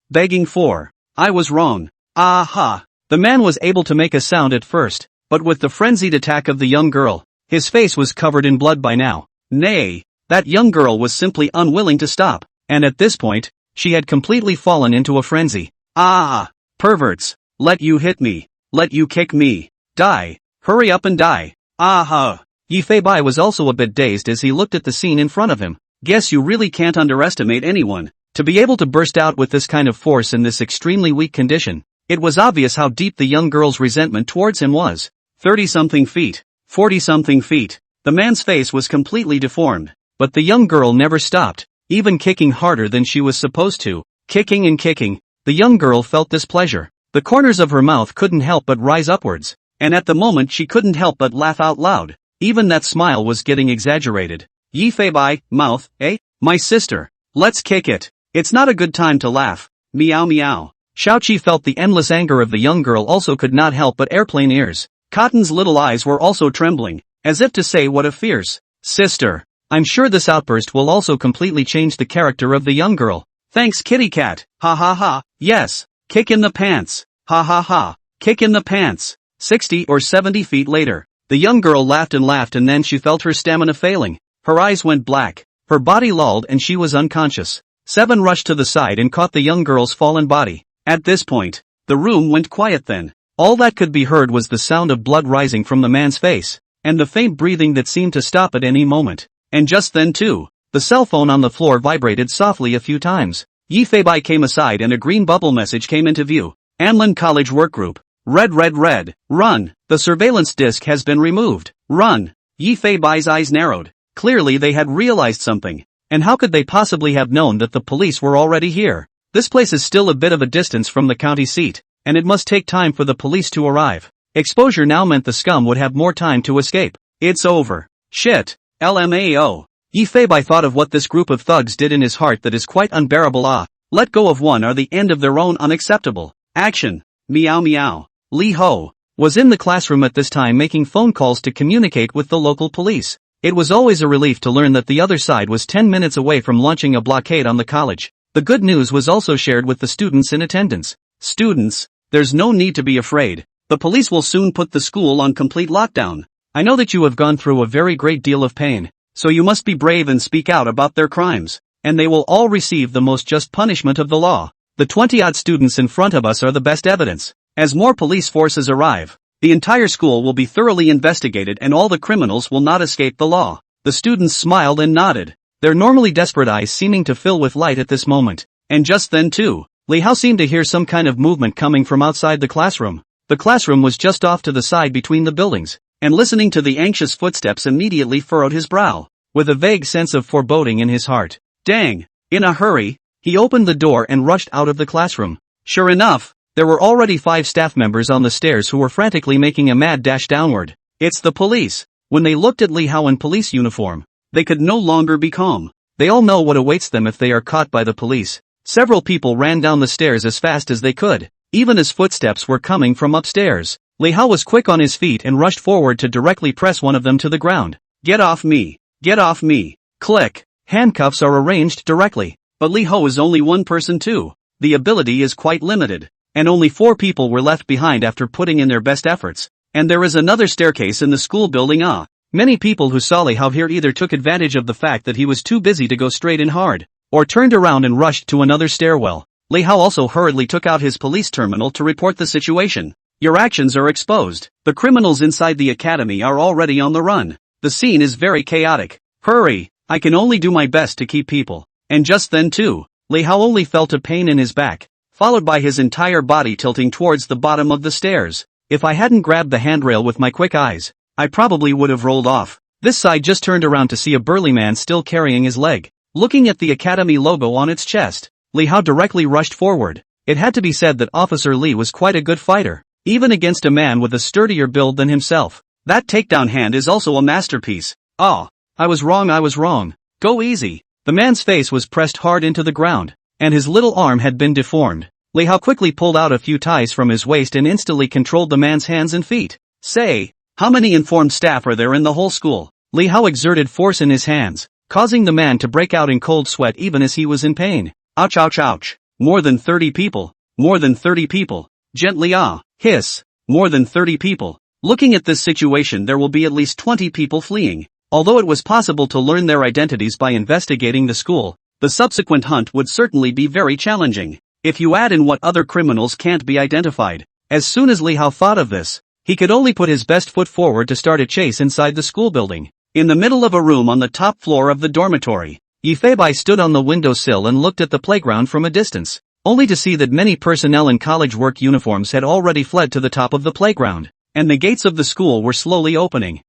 [SPEAKER 1] Begging for. I was wrong. Aha. The man was able to make a sound at first, but with the frenzied attack of the young girl, his face was covered in blood by now. Nay, that young girl was simply unwilling to stop, and at this point, she had completely fallen into a frenzy. Perverts. Let you hit me. Let you kick me. Die. Hurry up and die. Yi Fei Bai was also a bit dazed as he looked at the scene in front of him. Guess you really can't underestimate anyone. To be able to burst out with this kind of force in this extremely weak condition, it was obvious how deep the young girl's resentment towards him was. 30-something feet. 40-something feet. The man's face was completely deformed, but the young girl never stopped, even kicking harder than she was supposed to. Kicking and kicking, the young girl felt this pleasure. The corners of her mouth couldn't help but rise upwards, and at the moment she couldn't help but laugh out loud. Even that smile was getting exaggerated. Yi Fei Bai, mouth, my sister. Let's kick it. It's not a good time to laugh. Meow meow. Xiaoqi felt the endless anger of the young girl also could not help but airplane ears. Cotton's little eyes were also trembling, as if to say what a fierce sister. I'm sure this outburst will also completely change the character of the young girl. Thanks kitty cat. Ha ha ha. Yes. Kick in the pants. Ha ha ha. Kick in the pants. 60 or 70 feet later, the young girl laughed and then she felt her stamina failing. Her eyes went black. Her body lolled and she was unconscious. Seven rushed to the side and caught the young girl's fallen body. At this point, the room went quiet then. All that could be heard was the sound of blood rising from the man's face, and the faint breathing that seemed to stop at any moment. And just then too, the cell phone on the floor vibrated softly a few times. Yi Fei Bai came aside and a green bubble message came into view. Anlin College Workgroup. Red. Run. The surveillance disc has been removed. Run. Yi Fei Bai's eyes narrowed. Clearly they had realized something. And how could they possibly have known that the police were already here? This place is still a bit of a distance from the county seat, and it must take time for the police to arrive. Exposure now meant the scum would have more time to escape. It's over. Shit. LMAO. Yi Fei Bai thought of what this group of thugs did in his heart that is quite unbearable. Let go of one or the end of their own unacceptable. Action. Meow meow. Li Ho was in the classroom at this time making phone calls to communicate with the local police. It was always a relief to learn that the other side was 10 minutes away from launching a blockade on the college. The good news was also shared with the students in attendance. Students, there's no need to be afraid. The police will soon put the school on complete lockdown. I know that you have gone through a very great deal of pain, so you must be brave and speak out about their crimes, and they will all receive the most just punishment of the law. The 20-odd students in front of us are the best evidence. As more police forces arrive, the entire school will be thoroughly investigated and all the criminals will not escape the law. The students smiled and nodded, their normally desperate eyes seeming to fill with light at this moment. And just then too, Li Hao seemed to hear some kind of movement coming from outside the classroom. The classroom was just off to the side between the buildings, and listening to the anxious footsteps immediately furrowed his brow, with a vague sense of foreboding in his heart. Dang! In a hurry, he opened the door and rushed out of the classroom. Sure enough, there were already 5 staff members on the stairs who were frantically making a mad dash downward. It's the police. When they looked at Li Hao in police uniform, they could no longer be calm. They all know what awaits them if they are caught by the police. Several people ran down the stairs as fast as they could, even as footsteps were coming from upstairs. Li Hao was quick on his feet and rushed forward to directly press one of them to the ground. Get off me! Get off me! Click! Handcuffs are arranged directly. But Li Hao is only one person too. The ability is quite limited. And only 4 people were left behind after putting in their best efforts. And there is another staircase in the school building. Many people who saw Li Hao here either took advantage of the fact that he was too busy to go straight in hard, or turned around and rushed to another stairwell. Li Hao also hurriedly took out his police terminal to report the situation. Your actions are exposed. The criminals inside the academy are already on the run. The scene is very chaotic. Hurry, I can only do my best to keep people. And just then too, Li Hao only felt a pain in his back, followed by his entire body tilting towards the bottom of the stairs. If I hadn't grabbed the handrail with my quick eyes, I probably would have rolled off. This side just turned around to see a burly man still carrying his leg. Looking at the academy logo on its chest, Li Hao directly rushed forward. It had to be said that Officer Li was quite a good fighter, even against a man with a sturdier build than himself. That takedown hand is also a masterpiece. Oh, I was wrong. Go easy. The man's face was pressed hard into the ground, and his little arm had been deformed. Li Hao quickly pulled out a few ties from his waist and instantly controlled the man's hands and feet. Say, how many informed staff are there in the whole school? Li Hao exerted force in his hands, causing the man to break out in cold sweat even as he was in pain. Ouch ouch ouch. More than 30 people. More than 30 people. Gently hiss. More than 30 people. Looking at this situation, there will be at least 20 people fleeing. Although it was possible to learn their identities by investigating the school, the subsequent hunt would certainly be very challenging. If you add in what other criminals can't be identified. As soon as Li Hao thought of this, he could only put his best foot forward to start a chase inside the school building. In the middle of a room on the top floor of the dormitory, Yi Feibai stood on the windowsill and looked at the playground from a distance, only to see that many personnel in college work uniforms had already fled to the top of the playground, and the gates of the school were slowly opening.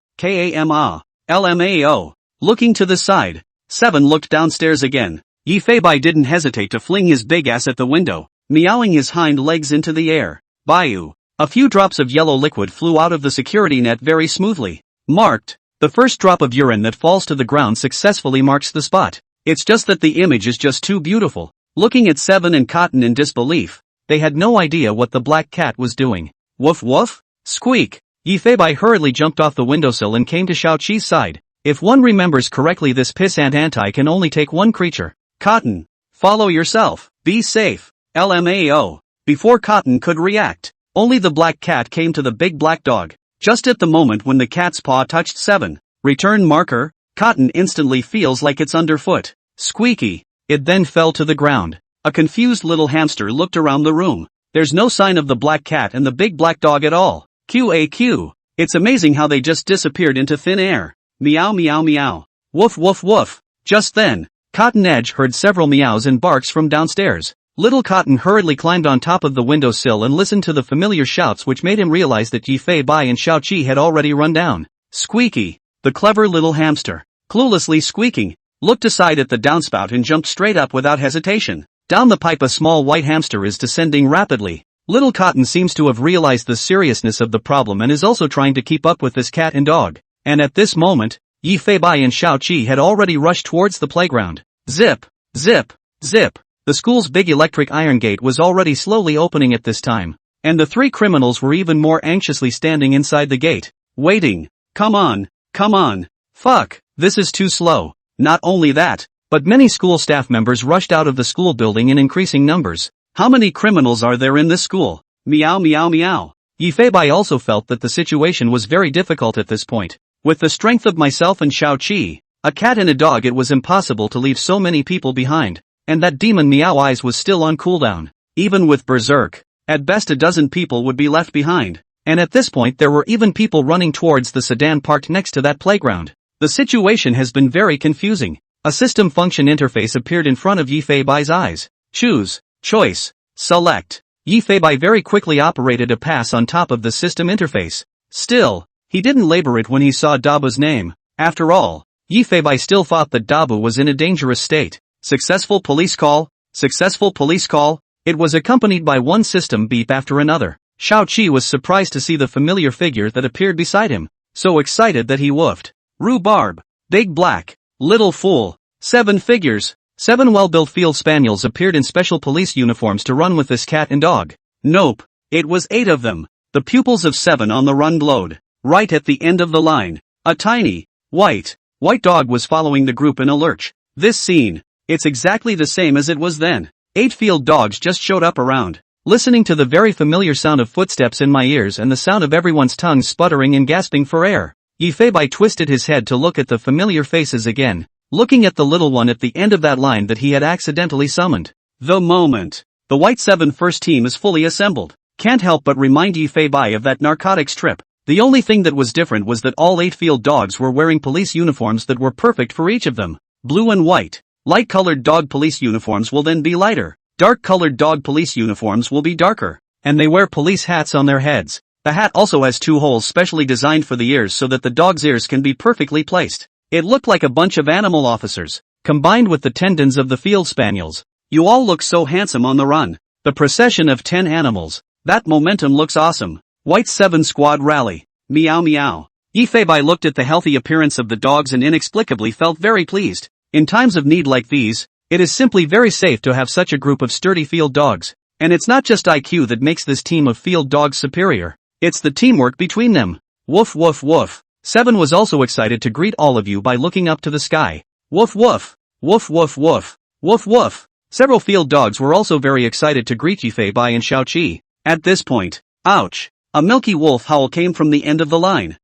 [SPEAKER 1] LMAO. Looking to the side, Seven looked downstairs again. Yi Feibai didn't hesitate to fling his big ass at the window, meowing his hind legs into the air. Bayou. A few drops of yellow liquid flew out of the security net very smoothly. Marked. The first drop of urine that falls to the ground successfully marks the spot. It's just that the image is just too beautiful. Looking at Seven and Cotton in disbelief, they had no idea what the black cat was doing. Woof woof? Squeak. Yi Feibai hurriedly jumped off the windowsill and came to Xiao Qi's side. If one remembers correctly, this pissant anti can only take one creature. Cotton. Follow yourself. Be safe. LMAO. Before Cotton could react, only the black cat came to the big black dog. Just at the moment when the cat's paw touched Seven. Return marker. Cotton instantly feels like it's underfoot. Squeaky. It then fell to the ground. A confused little hamster looked around the room. There's no sign of the black cat and the big black dog at all. QAQ. It's amazing how they just disappeared into thin air. Meow meow meow. Woof woof woof. Just then, Cotton Edge heard several meows and barks from downstairs. Little Cotton hurriedly climbed on top of the windowsill and listened to the familiar shouts, which made him realize that Yi Feibai and Xiao Qi had already run down. Squeaky. The clever little hamster, cluelessly squeaking, looked aside at the downspout and jumped straight up without hesitation. Down the pipe a small white hamster is descending rapidly. Little Cotton seems to have realized the seriousness of the problem and is also trying to keep up with this cat and dog. And at this moment, Yi Feibai and Xiao Qi had already rushed towards the playground. Zip, zip, zip. The school's big electric iron gate was already slowly opening at this time, and the three criminals were even more anxiously standing inside the gate, waiting. Come on, fuck, this is too slow. Not only that, but many school staff members rushed out of the school building in increasing numbers. How many criminals are there in this school? Meow meow meow. Yi Feibai also felt that the situation was very difficult at this point. With the strength of myself and Xiao Qi, a cat and a dog, it was impossible to leave so many people behind. And that demon Meow Eyes was still on cooldown. Even with Berserk, at best a dozen people would be left behind. And at this point there were even people running towards the sedan parked next to that playground. The situation has been very confusing. A system function interface appeared in front of Yi Feibai's eyes. Choose, choice, select. Yi Feibai very quickly operated a pass on top of the system interface. Still, he didn't labor it when he saw Dabu's name. After all, Yi Feibai still thought that Dabu was in a dangerous state. Successful police call, successful police call. It was accompanied by one system beep after another. Xiao Qi was surprised to see the familiar figure that appeared beside him, so excited that he woofed. Rhubarb, big black, little fool. 7 figures, 7 well-built field spaniels appeared in special police uniforms to run with this cat and dog. Nope, it was 8 of them. The pupils of 7 on the run glowed. Right at the end of the line, a tiny, white dog was following the group in a lurch. This scene, it's exactly the same as it was then. 8 field dogs just showed up around. Listening to the very familiar sound of footsteps in my ears and the sound of everyone's tongues sputtering and gasping for air. Yifei twisted his head to look at the familiar faces again, looking at the little one at the end of that line that he had accidentally summoned. The moment the White 7 first team is fully assembled, can't help but remind Yifei of that narcotics trip. The only thing that was different was that all 8 field dogs were wearing police uniforms that were perfect for each of them. Blue and white. Light-colored dog police uniforms will then be lighter. Dark-colored dog police uniforms will be darker. And they wear police hats on their heads. The hat also has 2 holes specially designed for the ears so that the dog's ears can be perfectly placed. It looked like a bunch of animal officers, combined with the tendons of the field spaniels. You all look so handsome on the run. The procession of 10 animals. That momentum looks awesome. White 7 squad rally. Meow meow. Yifei looked at the healthy appearance of the dogs and inexplicably felt very pleased. In times of need like these, it is simply very safe to have such a group of sturdy field dogs. And it's not just IQ that makes this team of field dogs superior. It's the teamwork between them. Woof woof woof. 7 was also excited to greet all of you by looking up to the sky. Woof woof. Woof woof woof. Woof woof. Several field dogs were also very excited to greet Yifei and Xiaoqi. At this point, ouch! A milky wolf howl came from the end of the line.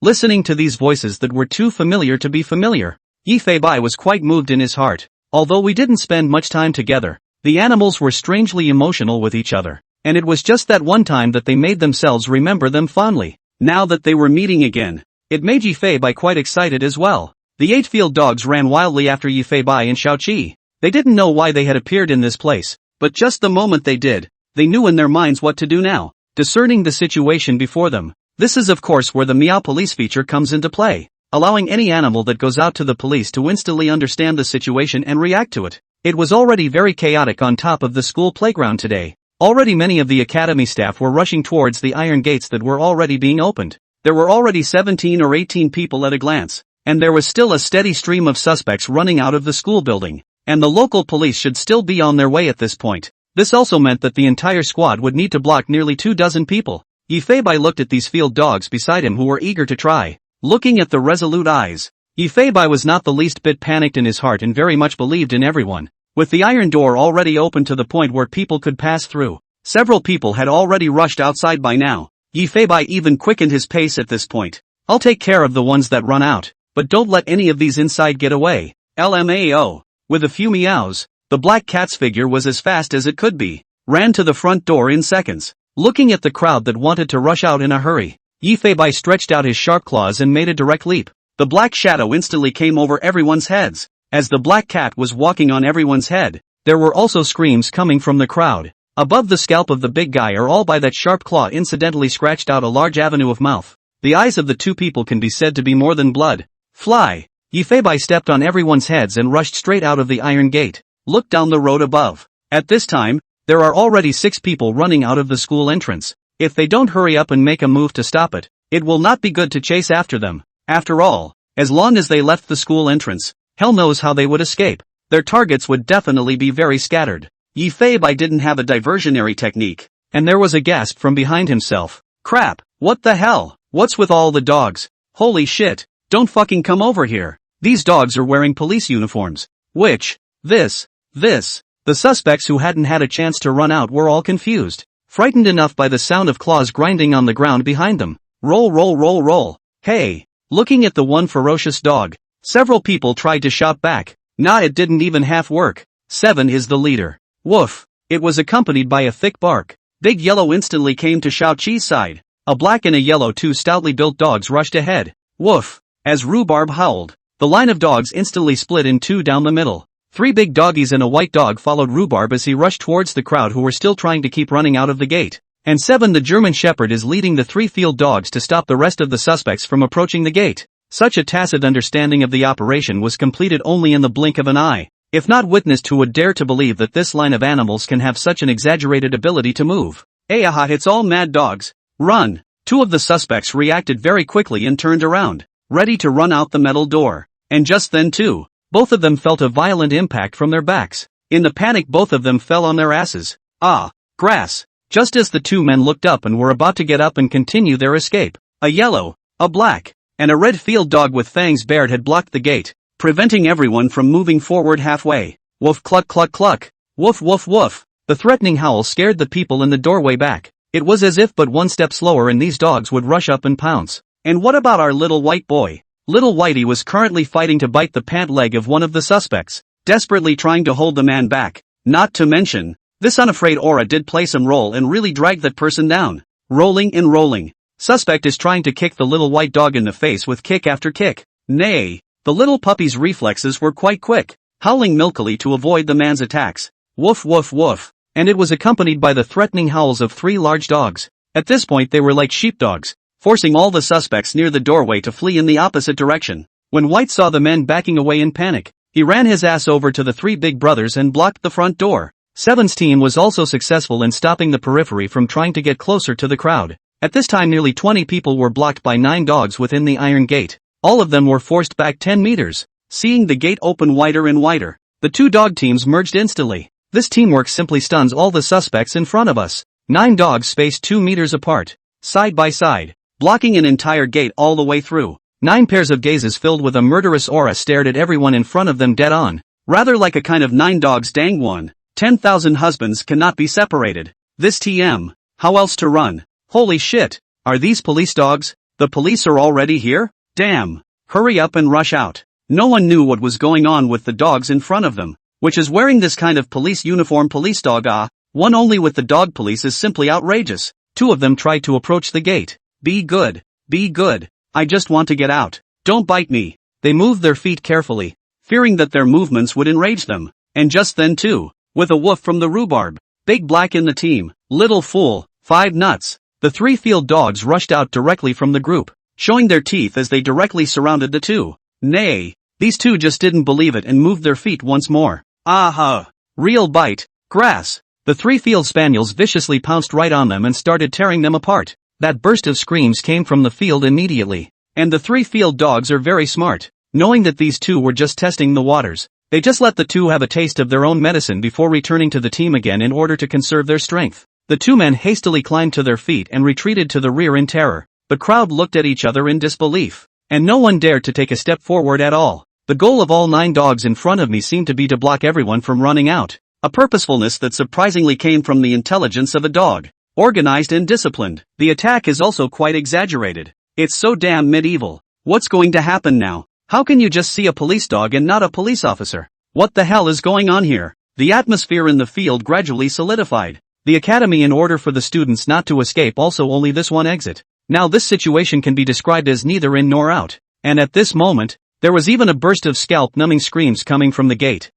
[SPEAKER 1] Listening to these voices that were too familiar to be familiar, Yifei was quite moved in his heart. Although we didn't spend much time together, the animals were strangely emotional with each other, and it was just that one time that they made themselves remember them fondly. Now that they were meeting again, it made Yifei quite excited as well. The 8 field dogs ran wildly after Yifei and Xiaoqi. They didn't know why they had appeared in this place, but just the moment they did, they knew in their minds what to do now, discerning the situation before them. This is of course where the Meow Police feature comes into play, allowing any animal that goes out to the police to instantly understand the situation and react to it. It was already very chaotic on top of the school playground today. Already many of the academy staff were rushing towards the iron gates that were already being opened. There were already 17 or 18 people at a glance, and there was still a steady stream of suspects running out of the school building, and the local police should still be on their way at this point. This also meant that the entire squad would need to block nearly 24 people. Yifei looked at these field dogs beside him who were eager to try. Looking at the resolute eyes, Yifei was not the least bit panicked in his heart and very much believed in everyone. With the iron door already open to the point where people could pass through, several people had already rushed outside by now. Yifei even quickened his pace at this point. I'll take care of the ones that run out, but don't let any of these inside get away. LMAO. With a few meows, the black cat's figure was as fast as it could be, ran to the front door in seconds. Looking at the crowd that wanted to rush out in a hurry, Yifei stretched out his sharp claws and made a direct leap. The black shadow instantly came over everyone's heads. As the black cat was walking on everyone's head, there were also screams coming from the crowd. Above the scalp of the big guy or all by that sharp claw incidentally scratched out a large avenue of mouth. The eyes of the 2 people can be said to be more than blood. Fly! Yifei stepped on everyone's heads and rushed straight out of the iron gate. Look down the road above. At this time, there are already 6 people running out of the school entrance. If they don't hurry up and make a move to stop it, it will not be good to chase after them. After all, as long as they left the school entrance, hell knows how they would escape. Their targets would definitely be very scattered. Yifei didn't have a diversionary technique, and there was a gasp from behind himself. Crap, what the hell? What's with all the dogs? Holy shit, don't fucking come over here. These dogs are wearing police uniforms. Which? This. The suspects who hadn't had a chance to run out were all confused, frightened enough by the sound of claws grinding on the ground behind them. Roll roll roll roll. Hey! Looking at the one ferocious dog, several people tried to shout back. Nah, it didn't even half work. 7 is the leader. Woof. It was accompanied by a thick bark. Big Yellow instantly came to Xiaoqi's side. A black and a yellow 2 stoutly built dogs rushed ahead. Woof. As Rhubarb howled, the line of dogs instantly split in 2 down the middle. 3 big doggies and a white dog followed Rhubarb as he rushed towards the crowd who were still trying to keep running out of the gate. And 7 the German Shepherd is leading the 3 field dogs to stop the rest of the suspects from approaching the gate. Such a tacit understanding of the operation was completed only in the blink of an eye. If not witnessed, who would dare to believe that this line of animals can have such an exaggerated ability to move? Ayaha, it's all mad dogs. Run! 2 of the suspects reacted very quickly and turned around, ready to run out the metal door. And just then too, both of them felt a violent impact from their backs. In the panic both of them fell on their asses. Ah! Grass! Just as the 2 men looked up and were about to get up and continue their escape, a yellow, a black, and a red field dog with fangs bared had blocked the gate, preventing everyone from moving forward halfway. Woof cluck cluck cluck. Woof woof woof. The threatening howl scared the people in the doorway back. It was as if but one step slower and these dogs would rush up and pounce. And what about our little white boy? Little Whitey was currently fighting to bite the pant leg of one of the suspects, desperately trying to hold the man back. Not to mention, this unafraid aura did play some role and really dragged that person down. Rolling and rolling. Suspect is trying to kick the little white dog in the face with kick after kick. Nay, the little puppy's reflexes were quite quick, howling milkily to avoid the man's attacks. Woof woof woof. And it was accompanied by the threatening howls of 3 large dogs. At this point they were like sheepdogs, forcing all the suspects near the doorway to flee in the opposite direction. When White saw the men backing away in panic, he ran his ass over to the 3 big brothers and blocked the front door. Seven's team was also successful in stopping the periphery from trying to get closer to the crowd. At this time nearly 20 people were blocked by 9 dogs within the iron gate. All of them were forced back 10 meters. Seeing the gate open wider and wider, the 2 dog teams merged instantly. This teamwork simply stuns all the suspects in front of us. 9 dogs spaced 2 meters apart, side by side, blocking an entire gate all the way through. 9 pairs of gazes filled with a murderous aura stared at everyone in front of them dead on. Rather like a kind of 9 dogs dang one. 10,000 husbands cannot be separated. This TM. How else to run? Holy shit. Are these police dogs? The police are already here? Damn. Hurry up and rush out. No one knew what was going on with the dogs in front of them, which is wearing this kind of police uniform police dog. One only with the dog police is simply outrageous. 2 of them tried to approach the gate. Be good. Be good. I just want to get out. Don't bite me. They moved their feet carefully, fearing that their movements would enrage them. And just then too, with a woof from the rhubarb, Big Black in the team, little fool, 5 nuts. The 3 field dogs rushed out directly from the group, showing their teeth as they directly surrounded the 2. Nay, these 2 just didn't believe it and moved their feet once more. Aha! Real bite, grass. The 3 field spaniels viciously pounced right on them and started tearing them apart. That burst of screams came from the field immediately. And the 3 field dogs are very smart. Knowing that these 2 were just testing the waters, they just let the 2 have a taste of their own medicine before returning to the team again in order to conserve their strength. The 2 men hastily climbed to their feet and retreated to the rear in terror. The crowd looked at each other in disbelief, and no one dared to take a step forward at all. The goal of all 9 dogs in front of me seemed to be to block everyone from running out. A purposefulness that surprisingly came from the intelligence of a dog. Organized and disciplined. The attack is also quite exaggerated. It's so damn medieval. What's going to happen now? How can you just see a police dog and not a police officer? What the hell is going on here? The atmosphere in the field gradually solidified. The academy, in order for the students not to escape, also only this one exit. Now this situation can be described as neither in nor out. And at this moment, there was even a burst of scalp-numbing screams coming from the gate.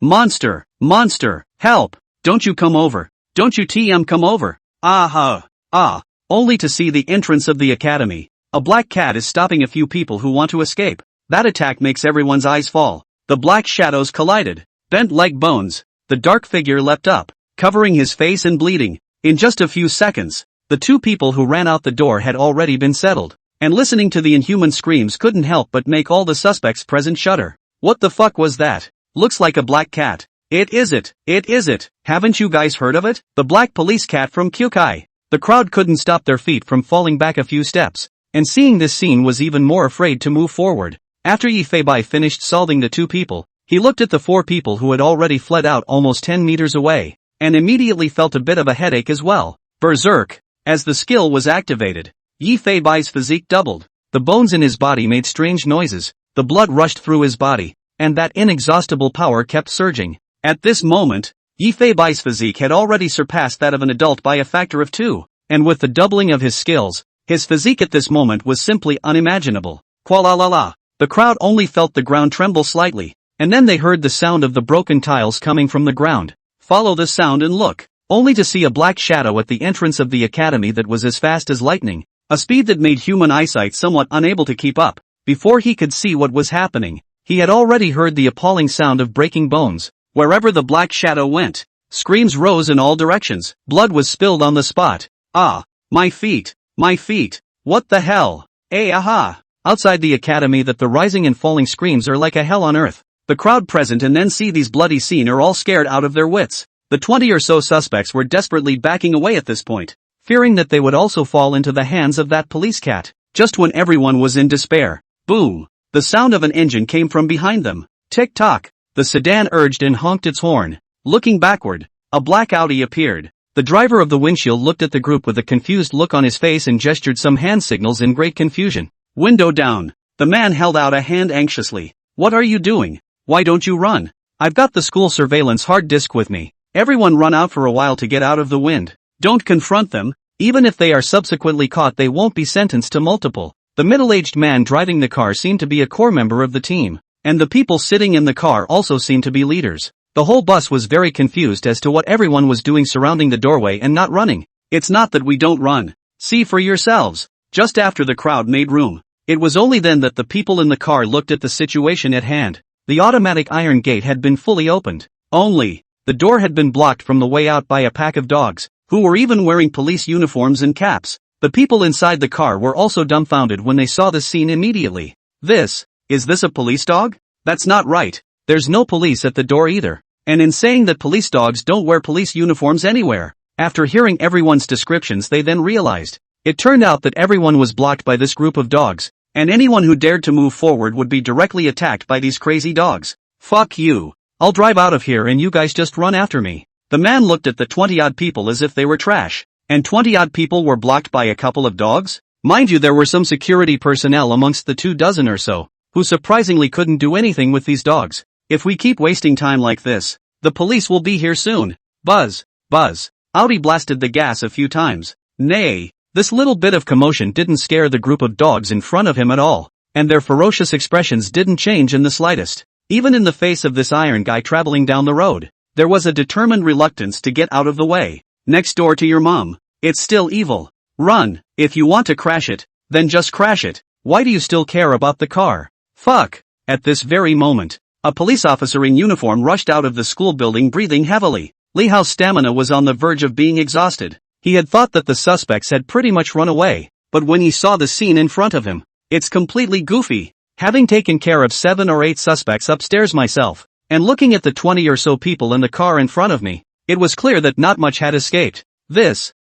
[SPEAKER 1] Monster! Monster! Help! Don't you come over! Don't you TM come over! Only to see the entrance of the academy. A black cat is stopping a few people who want to escape. That attack makes everyone's eyes fall. The black shadows collided. Bent like bones. The dark figure leapt up, covering his face and bleeding. In just a few seconds, the 2 people who ran out the door had already been settled. And listening to the inhuman screams couldn't help but make all the suspects present shudder. What the fuck was that? Looks like a black cat. It is it. Haven't you guys heard of it? The black police cat from Kyukai. The crowd couldn't stop their feet from falling back a few steps, and seeing this scene was even more afraid to move forward. After Yi Feibai finished solving the 2 people, he looked at the 4 people who had already fled out almost 10 meters away, and immediately felt a bit of a headache as well. Berserk. As the skill was activated, Yi Feibai's physique doubled. The bones in his body made strange noises, the blood rushed through his body, and that inexhaustible power kept surging. At this moment, Yi Feibai's physique had already surpassed that of an adult by a factor of 2, and with the doubling of his skills, his physique at this moment was simply unimaginable. Qua-la-la-la. The crowd only felt the ground tremble slightly, and then they heard the sound of the broken tiles coming from the ground. Follow the sound and look, only to see a black shadow at the entrance of the academy that was as fast as lightning, a speed that made human eyesight somewhat unable to keep up. Before he could see what was happening, he had already heard the appalling sound of breaking bones. Wherever the black shadow went, screams rose in all directions. Blood was spilled on the spot. My feet! My feet! What the hell? Outside the academy, that the rising and falling screams are like a hell on earth. The crowd present and then see these bloody scene are all scared out of their wits. The 20 or so suspects were desperately backing away at this point, fearing that they would also fall into the hands of that police cat. Just when everyone was in despair, boom! The sound of an engine came from behind them. Tick-tock! The sedan urged and honked its horn. Looking backward, a black Audi appeared. The driver of the windshield looked at the group with a confused look on his face and gestured some hand signals in great confusion. Window down. The man held out a hand anxiously. What are you doing? Why don't you run? I've got the school surveillance hard disk with me. Everyone run out for a while to get out of the wind. Don't confront them. Even if they are subsequently caught, they won't be sentenced to multiple. The middle-aged man driving the car seemed to be a core member of the team, and the people sitting in the car also seemed to be leaders. The whole bus was very confused as to what everyone was doing surrounding the doorway and not running. It's not that we don't run. See for yourselves. Just after the crowd made room, it was only then that the people in the car looked at the situation at hand. The automatic iron gate had been fully opened. Only, the door had been blocked from the way out by a pack of dogs, who were even wearing police uniforms and caps. The people inside the car were also dumbfounded when they saw the scene immediately. Is this a police dog? That's not right. There's no police at the door either. And in saying that police dogs don't wear police uniforms anywhere, after hearing everyone's descriptions they then realized. It turned out that everyone was blocked by this group of dogs, and anyone who dared to move forward would be directly attacked by these crazy dogs. Fuck you. I'll drive out of here and you guys just run after me. The man looked at the 20-odd people as if they were trash. And 20-odd people were blocked by a couple of dogs? Mind you, there were some security personnel amongst the 24 or so, who surprisingly couldn't do anything with these dogs. If we keep wasting time like this, the police will be here soon. Buzz, buzz. Audi blasted the gas a few times. Nay, this little bit of commotion didn't scare the group of dogs in front of him at all, and their ferocious expressions didn't change in the slightest. Even in the face of this iron guy traveling down the road, there was a determined reluctance to get out of the way. Next door to your mom. It's still evil. Run. If you want to crash it, then just crash it. Why do you still care about the car? Fuck. At this very moment, a police officer in uniform rushed out of the school building breathing heavily. Li Hao's stamina was on the verge of being exhausted. He had thought that the suspects had pretty much run away, but when he saw the scene in front of him, it's completely goofy. Having taken care of 7 or 8 suspects upstairs myself, and looking at the 20 or so people in the car in front of me, it was clear that not much had escaped.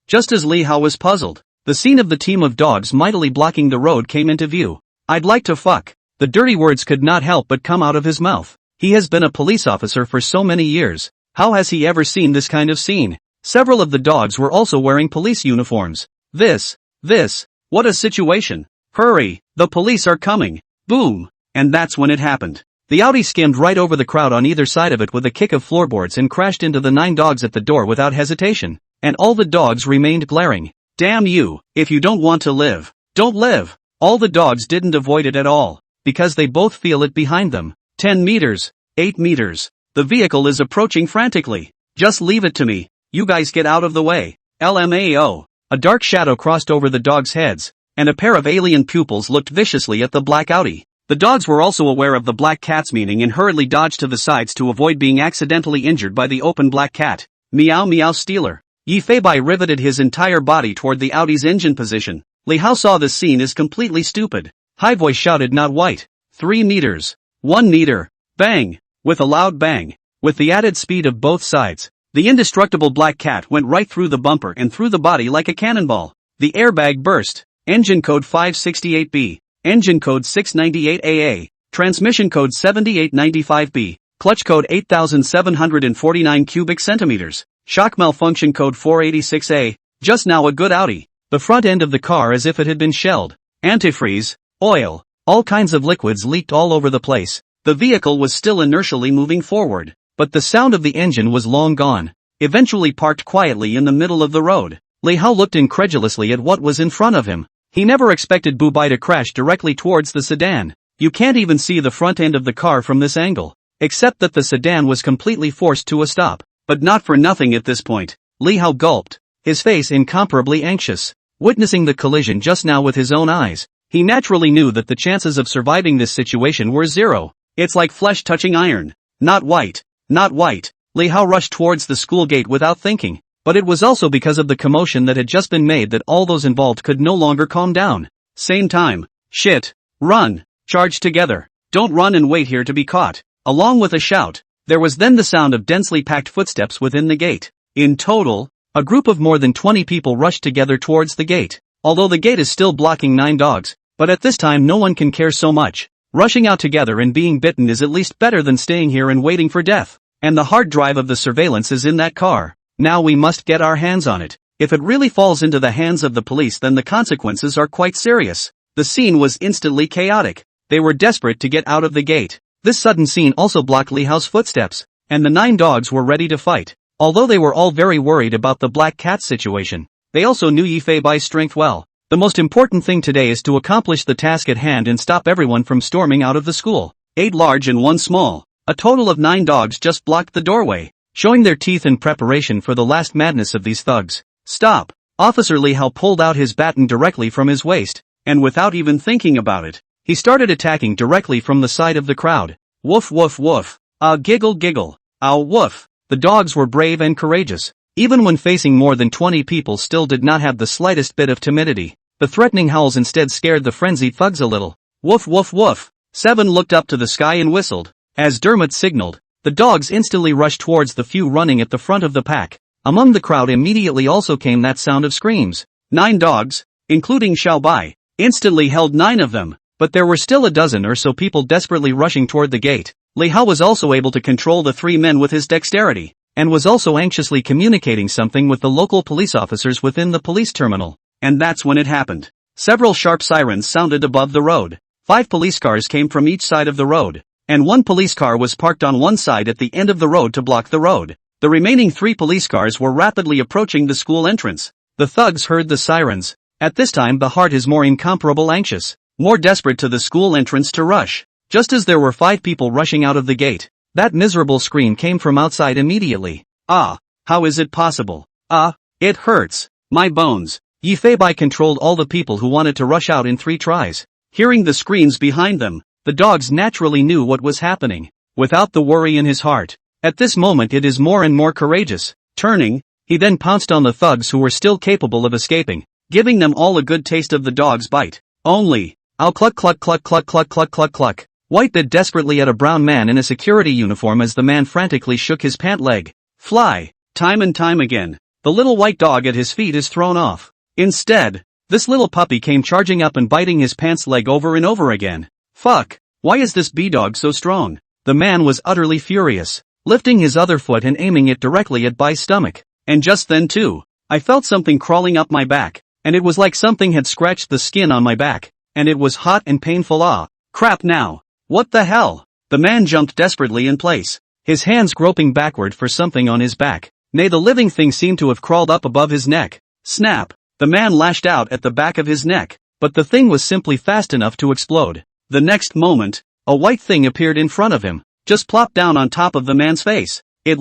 [SPEAKER 1] Just as Li Hao was puzzled, the scene of the team of dogs mightily blocking the road came into view. I'd like to fuck. The dirty words could not help but come out of his mouth. He has been a police officer for so many years. How has he ever seen this kind of scene? Several of the dogs were also wearing police uniforms. What a situation. Hurry, the police are coming. Boom. And that's when it happened. The Audi skimmed right over the crowd on either side of it with a kick of floorboards and crashed into the 9 dogs at the door without hesitation. And all the dogs remained glaring. Damn you, if you don't want to live, don't live. All the dogs didn't avoid it at all, because they both feel it behind them. 10 meters, 8 meters. The vehicle is approaching frantically. Just leave it to me. You guys get out of the way. LMAO. A dark shadow crossed over the dogs' heads, and a pair of alien pupils looked viciously at the black Audi. The dogs were also aware of the black cat's meaning and hurriedly dodged to the sides to avoid being accidentally injured by the open black cat. Meow meow stealer. Yi Feibai riveted his entire body toward the Audi's engine position. Li Hao saw this scene as completely stupid. High voice shouted not white. 3 meters. 1 meter. Bang. With a loud bang. With the added speed of both sides, the indestructible black cat went right through the bumper and through the body like a cannonball. The airbag burst. Engine code 568B. Engine code 698AA. Transmission code 7895B. Clutch code 8749 cubic centimeters. Shock malfunction code 486A. Just now a good Audi. The front end of the car as if it had been shelled. Antifreeze, oil, all kinds of liquids leaked all over the place. The vehicle was still inertially moving forward, but the sound of the engine was long gone. Eventually parked quietly in the middle of the road. Li Hao looked incredulously at what was in front of him. He never expected Bubai to crash directly towards the sedan. You can't even see the front end of the car from this angle, except that the sedan was completely forced to a stop. But not for nothing at this point. Li Hao gulped, his face incomparably anxious. Witnessing the collision just now with his own eyes, he naturally knew that the chances of surviving this situation were 0. It's like flesh touching iron. Not white. Not white. Li Hao rushed towards the school gate without thinking, but it was also because of the commotion that had just been made that all those involved could no longer calm down. Same time. Shit. Run. Charge together. Don't run and wait here to be caught. Along with a shout, there was then the sound of densely packed footsteps within the gate. In total, a group of more than 20 people rushed together towards the gate. Although the gate is still blocking 9 dogs, but at this time no one can care so much. Rushing out together and being bitten is at least better than staying here and waiting for death. And the hard drive of the surveillance is in that car. Now we must get our hands on it. If it really falls into the hands of the police, then the consequences are quite serious. The scene was instantly chaotic. They were desperate to get out of the gate. This sudden scene also blocked Li Hao's footsteps, and the 9 dogs were ready to fight. Although they were all very worried about the black cat situation, they also knew Yi Fei Bai's strength well. The most important thing today is to accomplish the task at hand and stop everyone from storming out of the school. 8 large and 1 small. A total of 9 dogs just blocked the doorway, showing their teeth in preparation for the last madness of these thugs. Stop! Officer Li Hao pulled out his baton directly from his waist, and without even thinking about it, he started attacking directly from the side of the crowd. Woof woof woof. Ah giggle giggle. Ow woof. The dogs were brave and courageous. Even when facing more than 20 people, still did not have the slightest bit of timidity. The threatening howls instead scared the frenzied thugs a little. Woof woof woof. 7 looked up to the sky and whistled. As Dermot signaled, the dogs instantly rushed towards the few running at the front of the pack. Among the crowd immediately also came that sound of screams. 9 dogs, including Xiao Bai, instantly held 9 of them, but there were still a dozen or so people desperately rushing toward the gate. Li Hao was also able to control the 3 men with his dexterity, and was also anxiously communicating something with the local police officers within the police terminal. And that's when it happened. Several sharp sirens sounded above the road. 5 police cars came from each side of the road, and 1 police car was parked on one side at the end of the road to block the road. The remaining 3 police cars were rapidly approaching the school entrance. The thugs heard the sirens. At this time the heart is more incomparable anxious, more desperate to the school entrance to rush. Just as there were 5 people rushing out of the gate, that miserable scream came from outside immediately. Ah, how is it possible? Ah, it hurts. My bones. Yi Fei Bai controlled all the people who wanted to rush out in 3 tries. Hearing the screams behind them, the dogs naturally knew what was happening. Without the worry in his heart, at this moment it is more and more courageous. Turning, he then pounced on the thugs who were still capable of escaping, giving them all a good taste of the dog's bite. Only, ow cluck cluck cluck cluck cluck cluck cluck cluck. White bit desperately at a brown man in a security uniform as the man frantically shook his pant leg. Fly. Time and time again, the little white dog at his feet is thrown off. Instead, this little puppy came charging up and biting his pants leg over and over again. Fuck. Why is this B-dog so strong? The man was utterly furious, lifting his other foot and aiming it directly at Bai's stomach. And just then too, I felt something crawling up my back, and it was like something had scratched the skin on my back, and it was hot and painful. Ah, crap now. What the hell? The man jumped desperately in place, his hands groping backward for something on his back. Nay, the living thing seemed to have crawled up above his neck. Snap! The man lashed out at the back of his neck, but the thing was simply fast enough to explode. The next moment, a white thing appeared in front of him, just plopped down on top of the man's face. It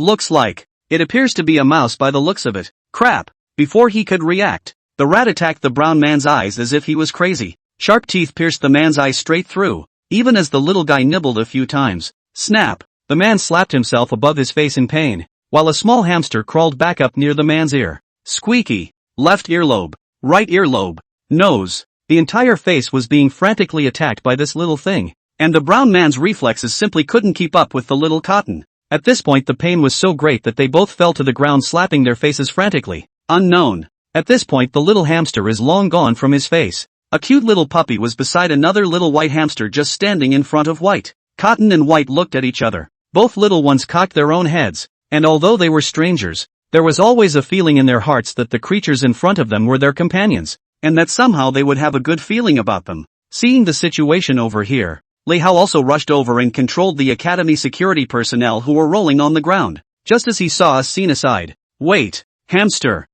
[SPEAKER 1] appears to be a mouse by the looks of it. Crap! Before he could react, the rat attacked the brown man's eyes as if he was crazy. Sharp teeth pierced the man's eyes straight through, even as the little guy nibbled a few times. Snap! The man slapped himself above his face in pain, while a small hamster crawled back up near the man's ear. Squeaky! Left earlobe, right earlobe, nose. The entire face was being frantically attacked by this little thing, and the brown man's reflexes simply couldn't keep up with the little cotton. At this point the pain was so great that they both fell to the ground slapping their faces frantically. Unknown. At this point the little hamster is long gone from his face. A cute little puppy was beside another little white hamster just standing in front of White. Cotton and White looked at each other. Both little ones cocked their own heads, and although they were strangers, there was always a feeling in their hearts that the creatures in front of them were their companions, and that somehow they would have a good feeling about them. Seeing the situation over here, Li Hao also rushed over and controlled the academy security personnel who were rolling on the ground. Just as he saw us seen aside. Wait, hamster?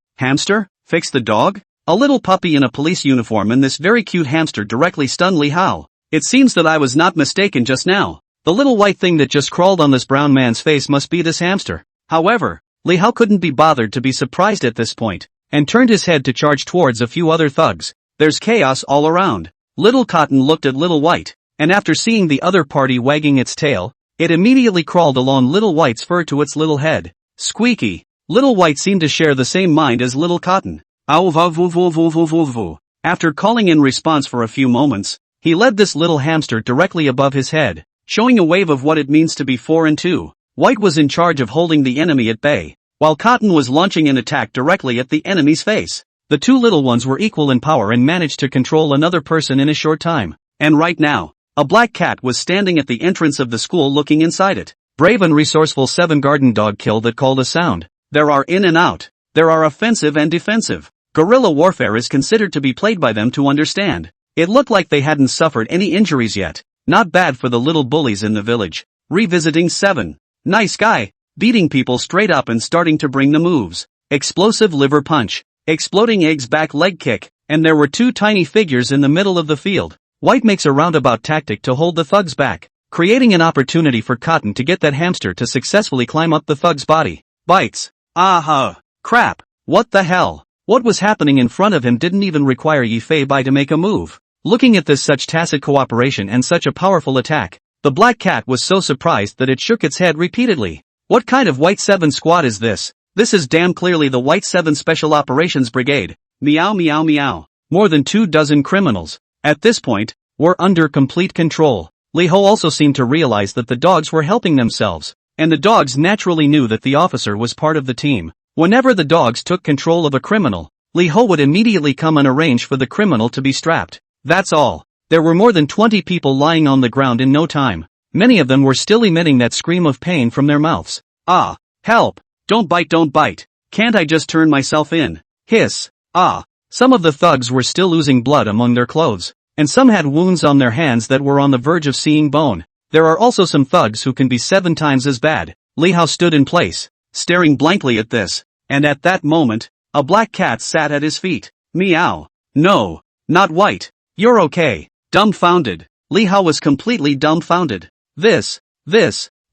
[SPEAKER 1] Fix the dog? A little puppy in a police uniform and this very cute hamster directly stunned Li Hao. It seems that I was not mistaken just now. The little white thing that just crawled on this brown man's face must be this hamster. However, Li Hao couldn't be bothered to be surprised at this point, and turned his head to charge towards a few other thugs. There's chaos all around. Little Cotton looked at Little White, and after seeing the other party wagging its tail, it immediately crawled along Little White's fur to its little head. Squeaky. Little White seemed to share the same mind as Little Cotton. Ow vu vu vu vu vu vu vu. After calling in response for a few moments, he led this little hamster directly above his head, showing a wave of what it means to be 4 and 2. White was in charge of holding the enemy at bay, while Cotton was launching an attack directly at the enemy's face. The two little ones were equal in power and managed to control another person in a short time. And right now, a black cat was standing at the entrance of the school looking inside it. Brave and resourceful 7 garden dog kill that called a sound. There are in and out. There are offensive and defensive. Guerrilla warfare is considered to be played by them to understand. It looked like they hadn't suffered any injuries yet. Not bad for the little bullies in the village. Revisiting 7. Nice guy. Beating people straight up and starting to bring the moves. Explosive liver punch. Exploding eggs back leg kick. And there were 2 tiny figures in the middle of the field. White makes a roundabout tactic to hold the thugs back, creating an opportunity for Cotton to get that hamster to successfully climb up the thug's body. Bites. Aha. Crap. What the hell? What was happening in front of him didn't even require Yifei Bai to make a move. Looking at this such tacit cooperation and such a powerful attack, the black cat was so surprised that it shook its head repeatedly. What kind of White 7 squad is this? This is damn clearly the White 7 Special Operations Brigade. Meow meow meow. More than 24 criminals, at this point, were under complete control. Li Ho also seemed to realize that the dogs were helping themselves, and the dogs naturally knew that the officer was part of the team. Whenever the dogs took control of a criminal, Li Ho would immediately come and arrange for the criminal to be strapped. That's all. There were more than 20 people lying on the ground in no time. Many of them were still emitting that scream of pain from their mouths. Ah, help! Don't bite, don't bite. Can't I just turn myself in? Hiss. Ah. Some of the thugs were still oozing blood among their clothes, and some had wounds on their hands that were on the verge of seeing bone. There are also some thugs who can be 7 times as bad. Li Hao stood in place, staring blankly at this, and at that moment, a black cat sat at his feet. Meow. No. Not White. You're okay. Dumbfounded. Li Hao was completely dumbfounded.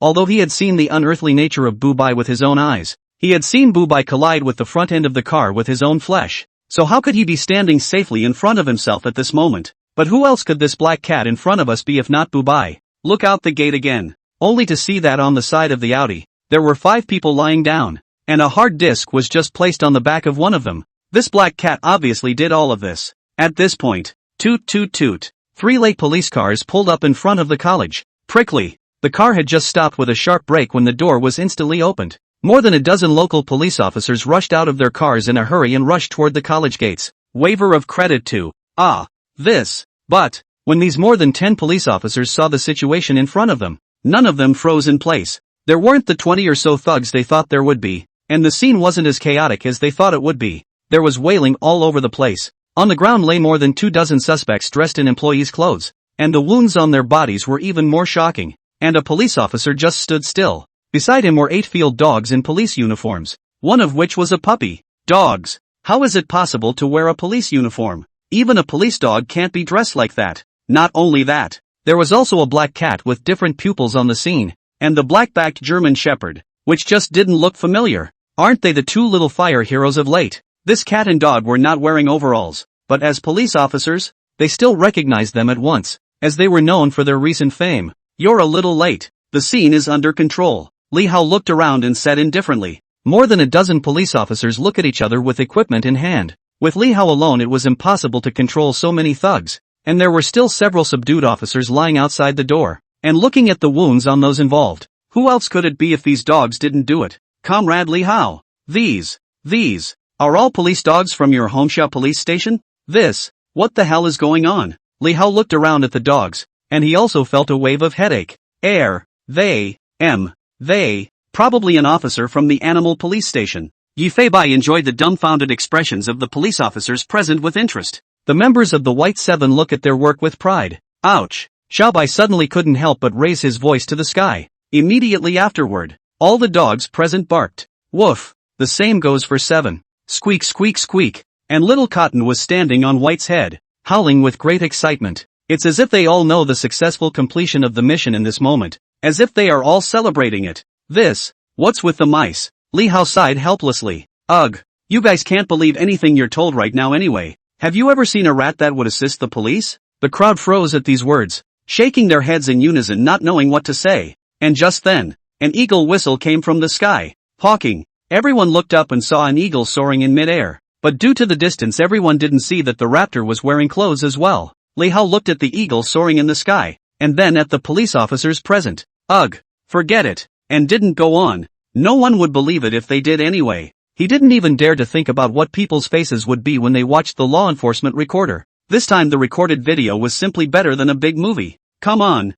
[SPEAKER 1] Although he had seen the unearthly nature of Bu Bai with his own eyes, he had seen Bu Bai collide with the front end of the car with his own flesh. So how could he be standing safely in front of himself at this moment? But who else could this black cat in front of us be if not Bu Bai? Look out the gate again. Only to see that on the side of the Audi, there were 5 people lying down, and a hard disk was just placed on the back of one of them. This black cat obviously did all of this. At this point, toot toot toot, 3 late police cars pulled up in front of the college. Prickly. The car had just stopped with a sharp brake when the door was instantly opened. More than a dozen local police officers rushed out of their cars in a hurry and rushed toward the college gates. Waiver of credit to. This. But, when these more than 10 police officers saw the situation in front of them, none of them froze in place. There weren't the 20 or so thugs they thought there would be, and the scene wasn't as chaotic as they thought it would be. There was wailing all over the place. On the ground lay more than 24 suspects dressed in employees' clothes, and the wounds on their bodies were even more shocking. And a police officer just stood still. Beside him were 8 field dogs in police uniforms, one of which was a puppy. Dogs. How is it possible to wear a police uniform? Even a police dog can't be dressed like that. Not only that, there was also a black cat with different pupils on the scene, and the black-backed German Shepherd, which just didn't look familiar. Aren't they the 2 little fire heroes of late? This cat and dog were not wearing overalls, but as police officers, they still recognized them at once, as they were known for their recent fame. You're a little late. The scene is under control. Li Hao looked around and said indifferently. More than a dozen police officers look at each other with equipment in hand. With Li Hao alone it was impossible to control so many thugs, and there were still several subdued officers lying outside the door, and looking at the wounds on those involved. Who else could it be if these dogs didn't do it? Comrade Li Hao. These are all police dogs from your Homeshop police station? What the hell is going on? Li Hao looked around at the dogs, and he also felt a wave of headache. They, probably an officer from the animal police station. Yifei Bai enjoyed the dumbfounded expressions of the police officers present with interest. The members of the White 7 look at their work with pride. Ouch. Xiaobai suddenly couldn't help but raise his voice to the sky. Immediately afterward, all the dogs present barked. Woof. The same goes for 7. Squeak squeak squeak. And little Cotton was standing on White's head, howling with great excitement. It's as if they all know the successful completion of the mission in this moment, as if they are all celebrating it. What's with the mice? Li Hao sighed helplessly. Ugh. You guys can't believe anything you're told right now anyway. Have you ever seen a rat that would assist the police? The crowd froze at these words, shaking their heads in unison not knowing what to say. And just then, an eagle whistle came from the sky. Hawking. Everyone looked up and saw an eagle soaring in midair. But due to the distance everyone didn't see that the raptor was wearing clothes as well. Li Hao looked at the eagle soaring in the sky, and then at the police officers present. Ugh. Forget it. And didn't go on. No one would believe it if they did anyway. He didn't even dare to think about what people's faces would be when they watched the law enforcement recorder. This time the recorded video was simply better than a big movie. Come on.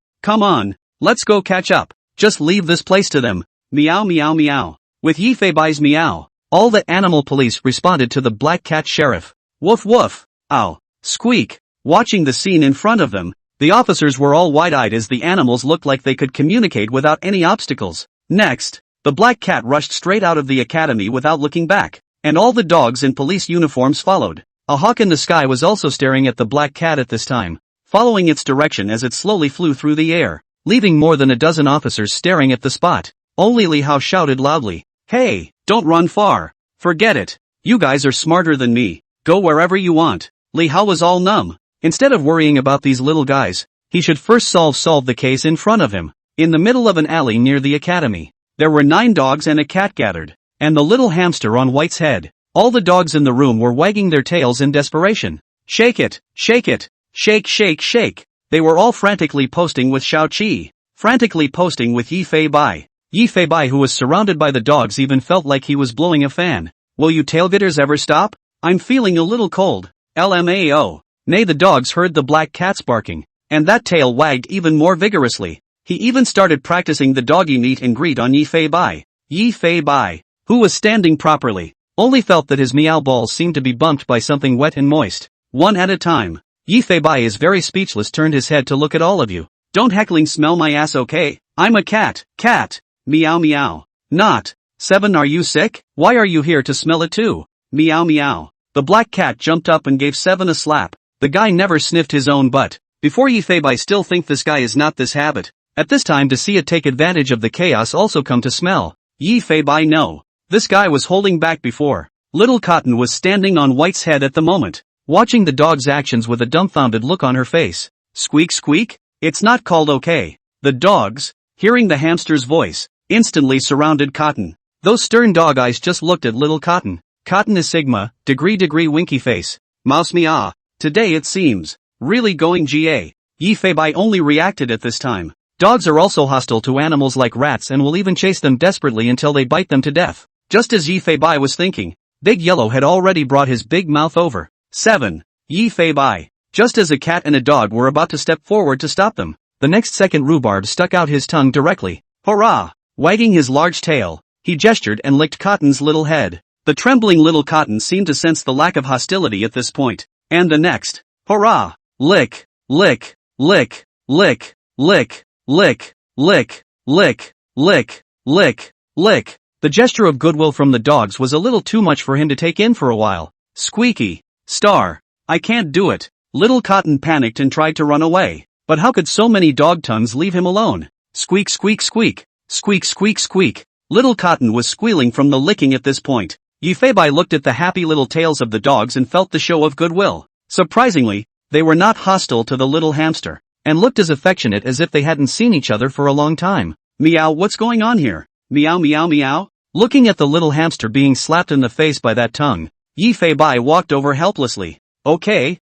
[SPEAKER 1] Let's go catch up. Just leave this place to them. Meow meow meow. With Yifei-bai's meow, all the animal police responded to the black cat sheriff. Woof woof, ow, squeak. Watching the scene in front of them, the officers were all wide-eyed as the animals looked like they could communicate without any obstacles. Next, the black cat rushed straight out of the academy without looking back, and all the dogs in police uniforms followed. A hawk in the sky was also staring at the black cat at this time, following its direction as it slowly flew through the air, leaving more than a dozen officers staring at the spot. Only Li Hao shouted loudly, "Hey, don't run far. Forget it. You guys are smarter than me. Go wherever you want." Li Hao was all numb. Instead of worrying about these little guys, he should first solve the case in front of him. In the middle of an alley near the academy, there were 9 dogs and a cat gathered, and the little hamster on White's head. All the dogs in the room were wagging their tails in desperation. Shake it, shake it, shake shake shake. They were all frantically posting with Xiao Qi, frantically posting with Yifei-bai. Yifei-bai, who was surrounded by the dogs, even felt like he was blowing a fan. "Will you tailgaters ever stop? I'm feeling a little cold. LMAO. Nay, the dogs heard the black cat's barking, and that tail wagged even more vigorously. He even started practicing the doggy meet and greet on Yifei-bai. Yifei-bai, who was standing properly, only felt that his meow balls seemed to be bumped by something wet and moist. One at a time. Yifei-bai is very speechless, turned his head to look at all of you. "Don't heckling smell my ass, okay? I'm a cat, cat. Meow meow. Not. 7, are you sick? Why are you here to smell it too? Meow meow." The black cat jumped up and gave 7 a slap. The guy never sniffed his own butt. Before Yifei-bai still think this guy is not this habit. At this time to see it take advantage of the chaos also come to smell. Yifei-bai no. This guy was holding back before. Little Cotton was standing on White's head at the moment, watching the dog's actions with a dumbfounded look on her face. Squeak squeak? It's not called okay. The dogs, hearing the hamster's voice, instantly surrounded Cotton. Those stern dog eyes just looked at Little Cotton. Cotton is Sigma, degree winky face. Mouse me ah. Today it seems, really going GA. Yifei-bai only reacted at this time. Dogs are also hostile to animals like rats and will even chase them desperately until they bite them to death. Just as Yifei-bai was thinking, Big Yellow had already brought his big mouth over. 7. Yifei-bai. Just as a cat and a dog were about to step forward to stop them, the next second Rhubarb stuck out his tongue directly. Hurrah! Wagging his large tail, he gestured and licked Cotton's little head. The trembling Little Cotton seemed to sense the lack of hostility at this point. And the next. Hurrah! Lick, lick, lick, lick, lick, lick, lick, lick, lick, lick, lick. The gesture of goodwill from the dogs was a little too much for him to take in for a while. Squeaky. Star. I can't do it. Little Cotton panicked and tried to run away. But how could so many dog tongues leave him alone? Squeak squeak squeak. Squeak squeak squeak. Little Cotton was squealing from the licking at this point. Yifei-bai looked at the happy little tails of the dogs and felt the show of goodwill. Surprisingly, they were not hostile to the little hamster, and looked as affectionate as if they hadn't seen each other for a long time. Meow, what's going on here? Meow meow meow. Looking at the little hamster being slapped in the face by that tongue, Yifei-bai walked over helplessly. Okay,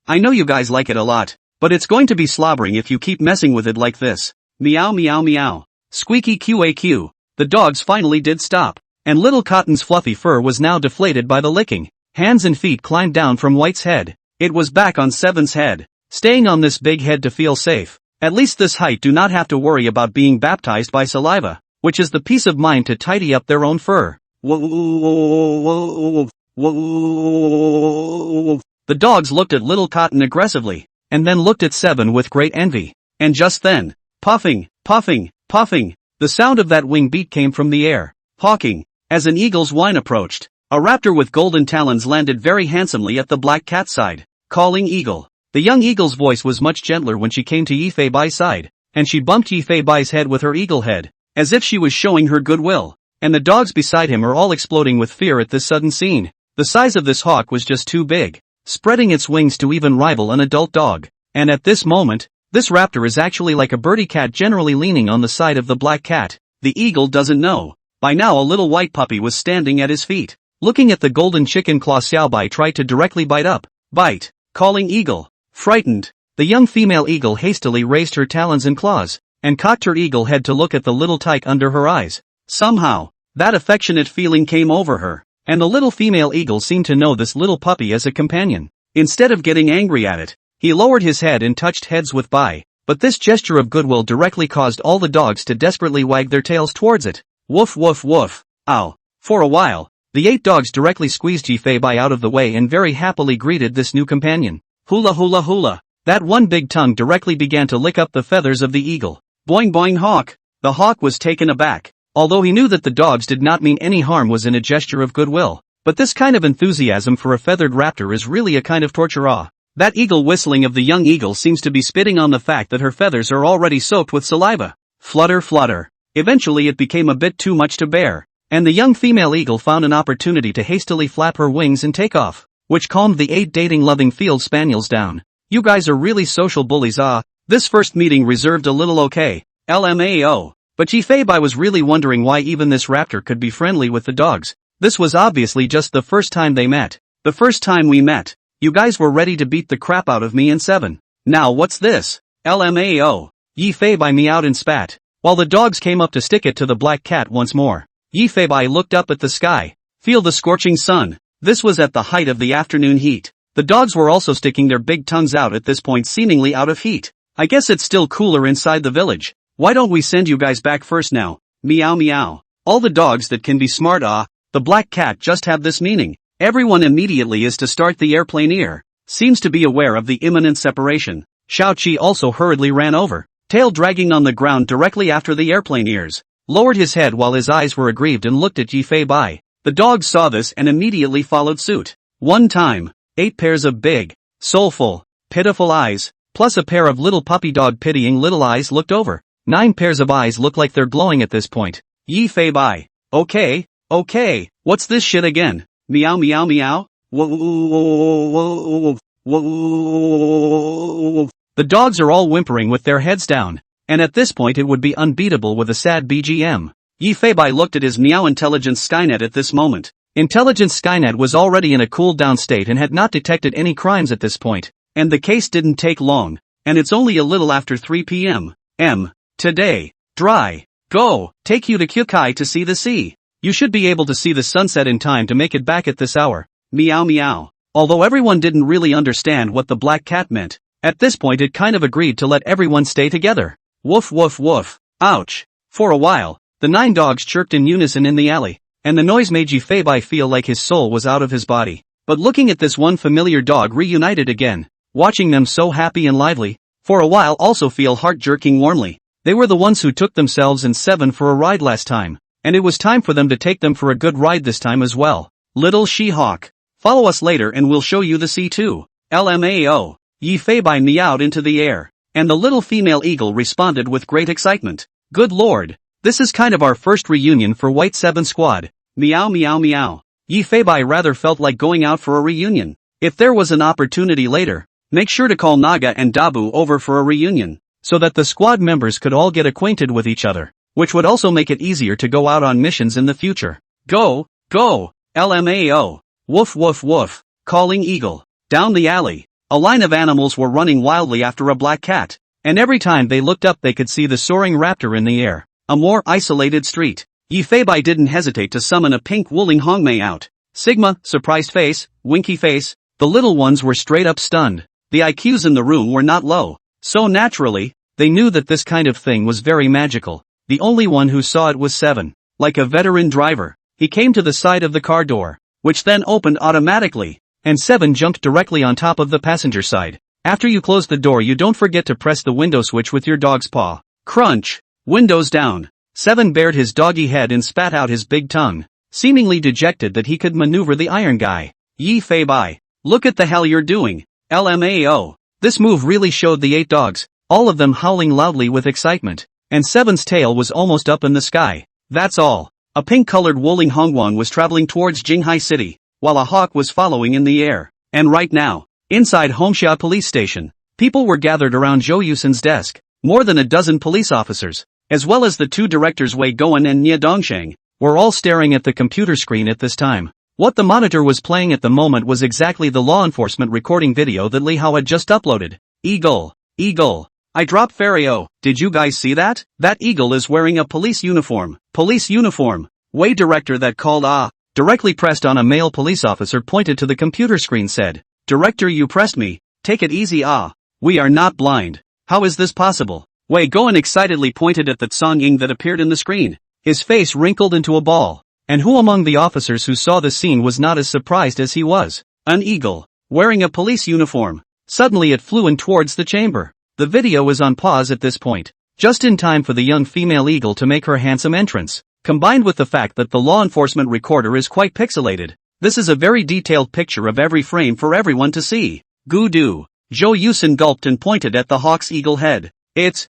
[SPEAKER 1] I know you guys like it a lot, but it's going to be slobbering if you keep messing with it like this. Meow meow meow. Squeaky QAQ. The dogs finally did stop, and Little Cotton's fluffy fur was now deflated by the licking. Hands and feet climbed down from White's head. It was back on 7's head. Staying on this big head to feel safe. At least this height do not have to worry about being baptized by saliva, which is the peace of mind to tidy up their own fur. The dogs looked at Little Cotton aggressively, and then looked at 7 with great envy. And just then, puffing, puffing, puffing, the sound of that wing beat came from the air. Hawking. As an eagle's whine approached, a raptor with golden talons landed very handsomely at the black cat's side, calling Eagle. The young eagle's voice was much gentler when she came to Yifei-bai's side, and she bumped Yifei-bai's head with her eagle head, as if she was showing her goodwill. And the dogs beside him are all exploding with fear at this sudden scene. The size of this hawk was just too big, spreading its wings to even rival an adult dog. And at this moment, this raptor is actually like a birdie cat, generally leaning on the side of the black cat. The eagle doesn't know. By now a little white puppy was standing at his feet. Looking at the golden chicken claw, Xiaobai tried to directly bite, calling Eagle. Frightened, the young female eagle hastily raised her talons and claws, and cocked her eagle head to look at the little tyke under her eyes. Somehow, that affectionate feeling came over her, and the little female eagle seemed to know this little puppy as a companion. Instead of getting angry at it, he lowered his head and touched heads with Bai, but this gesture of goodwill directly caused all the dogs to desperately wag their tails towards it. Woof woof woof. Ow. For a while, the 8 dogs directly squeezed Yifei out of the way and very happily greeted this new companion. Hula hula hula. That one big tongue directly began to lick up the feathers of the eagle. Boing boing hawk. The hawk was taken aback. Although he knew that the dogs did not mean any harm was in a gesture of goodwill. But this kind of enthusiasm for a feathered raptor is really a kind of torture. That eagle whistling of the young eagle seems to be spitting on the fact that her feathers are already soaked with saliva. Flutter flutter. Eventually it became a bit too much to bear, and the young female eagle found an opportunity to hastily flap her wings and take off, which calmed the 8 dating-loving field spaniels down. You guys are really social bullies. This first meeting reserved a little okay. LMAO. But Yifei was really wondering why even this raptor could be friendly with the dogs. This was obviously just the first time they met. The first time we met, you guys were ready to beat the crap out of me in 7. Now what's this? LMAO. Yifei meowed and spat, while the dogs came up to stick it to the black cat once more. Yifei looked up at the sky. Feel the scorching sun. This was at the height of the afternoon heat. The dogs were also sticking their big tongues out at this point, seemingly out of heat. I guess it's still cooler inside the village. Why don't we send you guys back first now? Meow meow. All the dogs that can be smart. The black cat just have this meaning. Everyone immediately is to start the airplane ear. Seems to be aware of the imminent separation. Xiaoqi also hurriedly ran over, tail dragging on the ground directly after the airplane ears. Lowered his head while his eyes were aggrieved and looked at Yifei. The dogs saw this and immediately followed suit. One time, 8 pairs of big, soulful, pitiful eyes, plus a pair of little puppy dog pitying little eyes looked over. 9 pairs of eyes look like they're glowing at this point. Yifei. Okay, what's this shit again? Meow meow meow. The dogs are all whimpering with their heads down, and at this point it would be unbeatable with a sad BGM. Yifei looked at his Meow Intelligence Skynet at this moment. Intelligence Skynet was already in a cool-down state and had not detected any crimes at this point, and the case didn't take long, and it's only a little after 3 p.m. Today. Dry. Go. Take you to Kyukai to see the sea. You should be able to see the sunset in time to make it back at this hour. Meow meow. Although everyone didn't really understand what the black cat meant, at this point it kind of agreed to let everyone stay together. Woof woof woof. Ouch. For a while, the 9 dogs chirped in unison in the alley, and the noise made Yifei feel like his soul was out of his body. But looking at this one familiar dog reunited again, watching them so happy and lively, for a while also feel heart-jerking warmly. They were the ones who took themselves and 7 for a ride last time, and it was time for them to take them for a good ride this time as well. Little she-hawk. Follow us later and we'll show you the sea too. LMAO. Yifei meowed into the air, and the little female eagle responded with great excitement. Good lord. This is kind of our first reunion for White 7 Squad. Meow meow meow. Yifei rather felt like going out for a reunion. If there was an opportunity later, make sure to call Naga and Dabu over for a reunion, so that the squad members could all get acquainted with each other, which would also make it easier to go out on missions in the future. Go, LMAO. Woof woof woof. Calling eagle. Down the alley, a line of animals were running wildly after a black cat, and every time they looked up they could see the soaring raptor in the air. A more isolated street. Yifei didn't hesitate to summon a pink Wuling Hongmei out. Sigma, surprised face, winky face. The little ones were straight up stunned. The IQs in the room were not low, so naturally, they knew that this kind of thing was very magical. The only one who saw it was 7. Like a veteran driver, he came to the side of the car door, which then opened automatically, and 7 jumped directly on top of the passenger side. After you close the door you don't forget to press the window switch with your dog's paw. Crunch. Windows down. 7 bared his doggy head and spat out his big tongue, seemingly dejected that he could maneuver the iron guy. Yifei. Look at the hell you're doing. LMAO. This move really showed the 8 dogs, all of them howling loudly with excitement, and 7's tail was almost up in the sky. That's all. A pink-colored Wuling Hongguang was traveling towards Jinghai City, while a hawk was following in the air. And right now, inside Hongxia Police Station, people were gathered around Zhou Yusen's desk. More than a dozen police officers, as well as the 2 directors Wei Goen and Nie Dongsheng, were all staring at the computer screen at this time. What the monitor was playing at the moment was exactly the law enforcement recording video that Li Hao had just uploaded. Eagle. I dropped Fario. Did you guys see that? That eagle is wearing a police uniform. Police uniform. Wei director that called directly pressed on a male police officer pointed to the computer screen said, Director, you pressed me. Take it easy. We are not blind. How is this possible? Wei Goen excitedly pointed at the Tsong Ying that appeared in the screen. His face wrinkled into a ball. And who among the officers who saw the scene was not as surprised as he was? An eagle, wearing a police uniform. Suddenly it flew in towards the chamber. The video is on pause at this point, just in time for the young female eagle to make her handsome entrance. Combined with the fact that the law enforcement recorder is quite pixelated, this is a very detailed picture of every frame for everyone to see. Goo-doo. Jo Yusin gulped and pointed at the hawk's eagle head. It's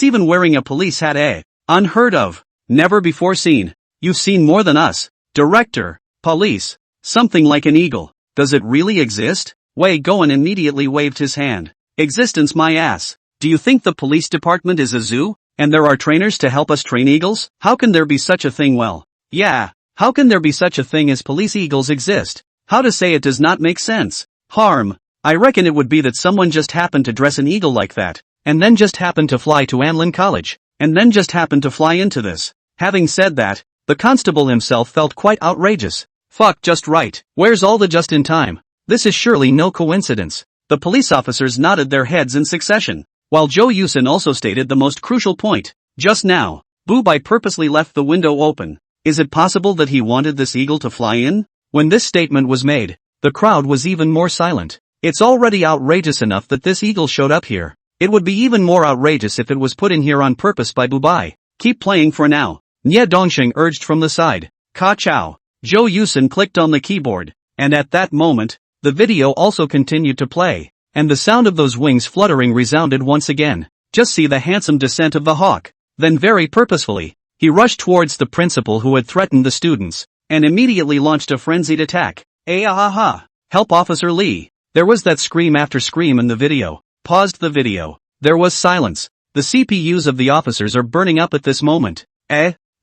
[SPEAKER 1] even wearing a police hat, eh? Unheard of. Never before seen. You've seen more than us. Director. Police. Something like an eagle. Does it really exist? Wei Goen immediately waved his hand. Existence my ass. Do you think the police department is a zoo, and there are trainers to help us train eagles? How can there be such a thing? Well, yeah. How can there be such a thing as police eagles exist? How to say it does not make sense. Harm. I reckon it would be that someone just happened to dress an eagle like that, and then just happened to fly to Anlin College, and then just happened to fly into this. Having said that, the constable himself felt quite outrageous. Fuck, just right. Where's all the just in time? This is surely no coincidence. The police officers nodded their heads in succession, while Jo Yusin also stated the most crucial point. Just now, Bu Bai purposely left the window open. Is it possible that he wanted this eagle to fly in? When this statement was made, the crowd was even more silent. It's already outrageous enough that this eagle showed up here. It would be even more outrageous if it was put in here on purpose by Bu Bai. Keep playing for now. Nye Dongsheng urged from the side. Ka chow. Jo Yusin clicked on the keyboard, and at that moment, the video also continued to play, and the sound of those wings fluttering resounded once again. Just see the handsome descent of the hawk. Then very purposefully, he rushed towards the principal who had threatened the students, and immediately launched a frenzied attack. Ah-ha-ha. Help Officer Lee. There was that scream after scream in the video. Paused the video. There was silence. The CPUs of the officers are burning up at this moment.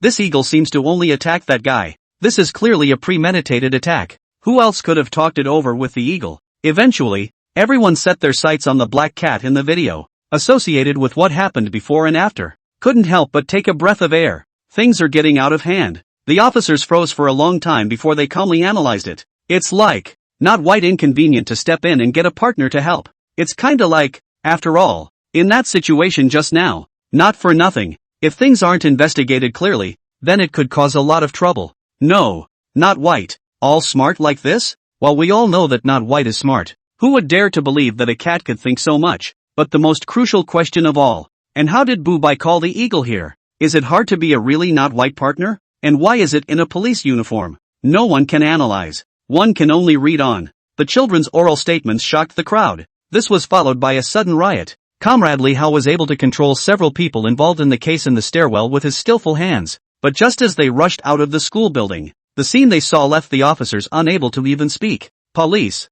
[SPEAKER 1] This eagle seems to only attack that guy. This is clearly a premeditated attack. Who else could have talked it over with the eagle? Eventually, everyone set their sights on the black cat in the video, associated with what happened before and after. Couldn't help but take a breath of air. Things are getting out of hand. The officers froze for a long time before they calmly analyzed it. It's like, not white inconvenient to step in and get a partner to help. It's kinda like, after all, in that situation just now, not for nothing, if things aren't investigated clearly, then it could cause a lot of trouble. No, not white. All smart like this? While we all know that not white is smart, who would dare to believe that a cat could think so much? But the most crucial question of all, and how did Bu Bai call the eagle here? Is it hard to be a really not white partner? And why is it in a police uniform? No one can analyze. One can only read on. The children's oral statements shocked the crowd. This was followed by a sudden riot. Comrade Li Hao was able to control several people involved in the case in the stairwell with his skillful hands. But just as they rushed out of the school building, the scene they saw left the officers unable to even speak. Police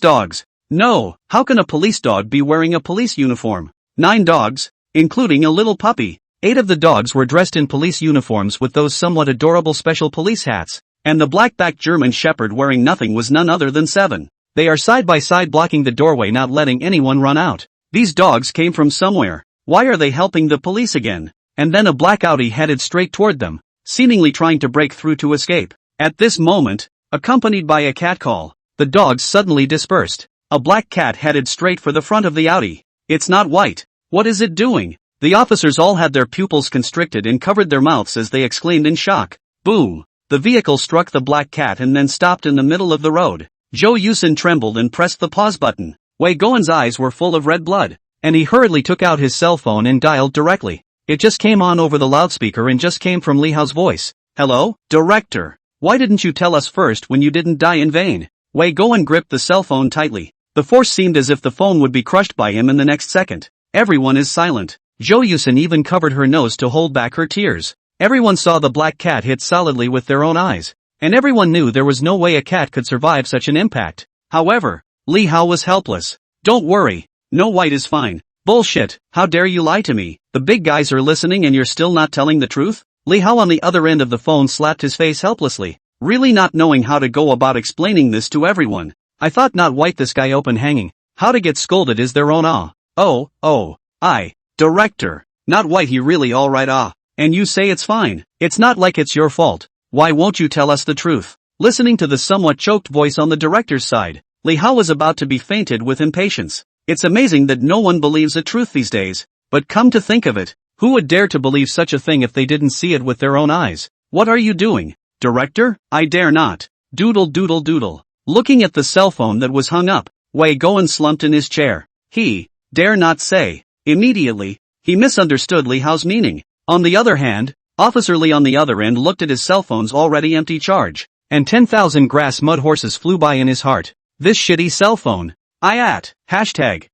[SPEAKER 1] dogs. No, how can a police dog be wearing a police uniform? 9 dogs, including a little puppy. 8 of the dogs were dressed in police uniforms with those somewhat adorable special police hats. And the black-backed German shepherd wearing nothing was none other than 7. They are side by side blocking the doorway, not letting anyone run out. These dogs came from somewhere. Why are they helping the police again? And then a black Audi headed straight toward them, seemingly trying to break through to escape. At this moment, accompanied by a cat call, the dogs suddenly dispersed. A black cat headed straight for the front of the Audi. It's not white. What is it doing? The officers all had their pupils constricted and covered their mouths as they exclaimed in shock. Boom! The vehicle struck the black cat and then stopped in the middle of the road. Jo Yusin trembled and pressed the pause button. Wei Goen's eyes were full of red blood, and he hurriedly took out his cell phone and dialed directly. It just came on over the loudspeaker and just came from Li Hao's voice. Hello, Director. Why didn't you tell us first when you didn't die in vain? Wei Goen gripped the cell phone tightly. The force seemed as if the phone would be crushed by him in the next second. Everyone is silent. Jo Yusin even covered her nose to hold back her tears. Everyone saw the black cat hit solidly with their own eyes, and everyone knew there was no way a cat could survive such an impact. However, Li Hao was helpless. Don't worry. No, white is fine. Bullshit. How dare you lie to me? The big guys are listening and you're still not telling the truth? Li Hao on the other end of the phone slapped his face helplessly, really not knowing how to go about explaining this to everyone. I thought not white, this guy open hanging. How to get scolded is their own Director. Not white, he really alright And you say it's fine. It's not like it's your fault. Why won't you tell us the truth? Listening to the somewhat choked voice on the director's side, Li Hao was about to be fainted with impatience. It's amazing that no one believes the truth these days, but come to think of it, Who would dare to believe such a thing if they didn't see it with their own eyes? What are you doing, director? I dare not. Doodle doodle doodle. Looking at the cell phone that was hung up, Wei Goen slumped in his chair. He dare not say. Immediately, he misunderstood Li Hao's meaning. On the other hand, Officer Li on the other end looked at his cell phone's already empty charge, and 10,000 grass mud horses flew by in his heart. This shitty cell phone. Hashtag,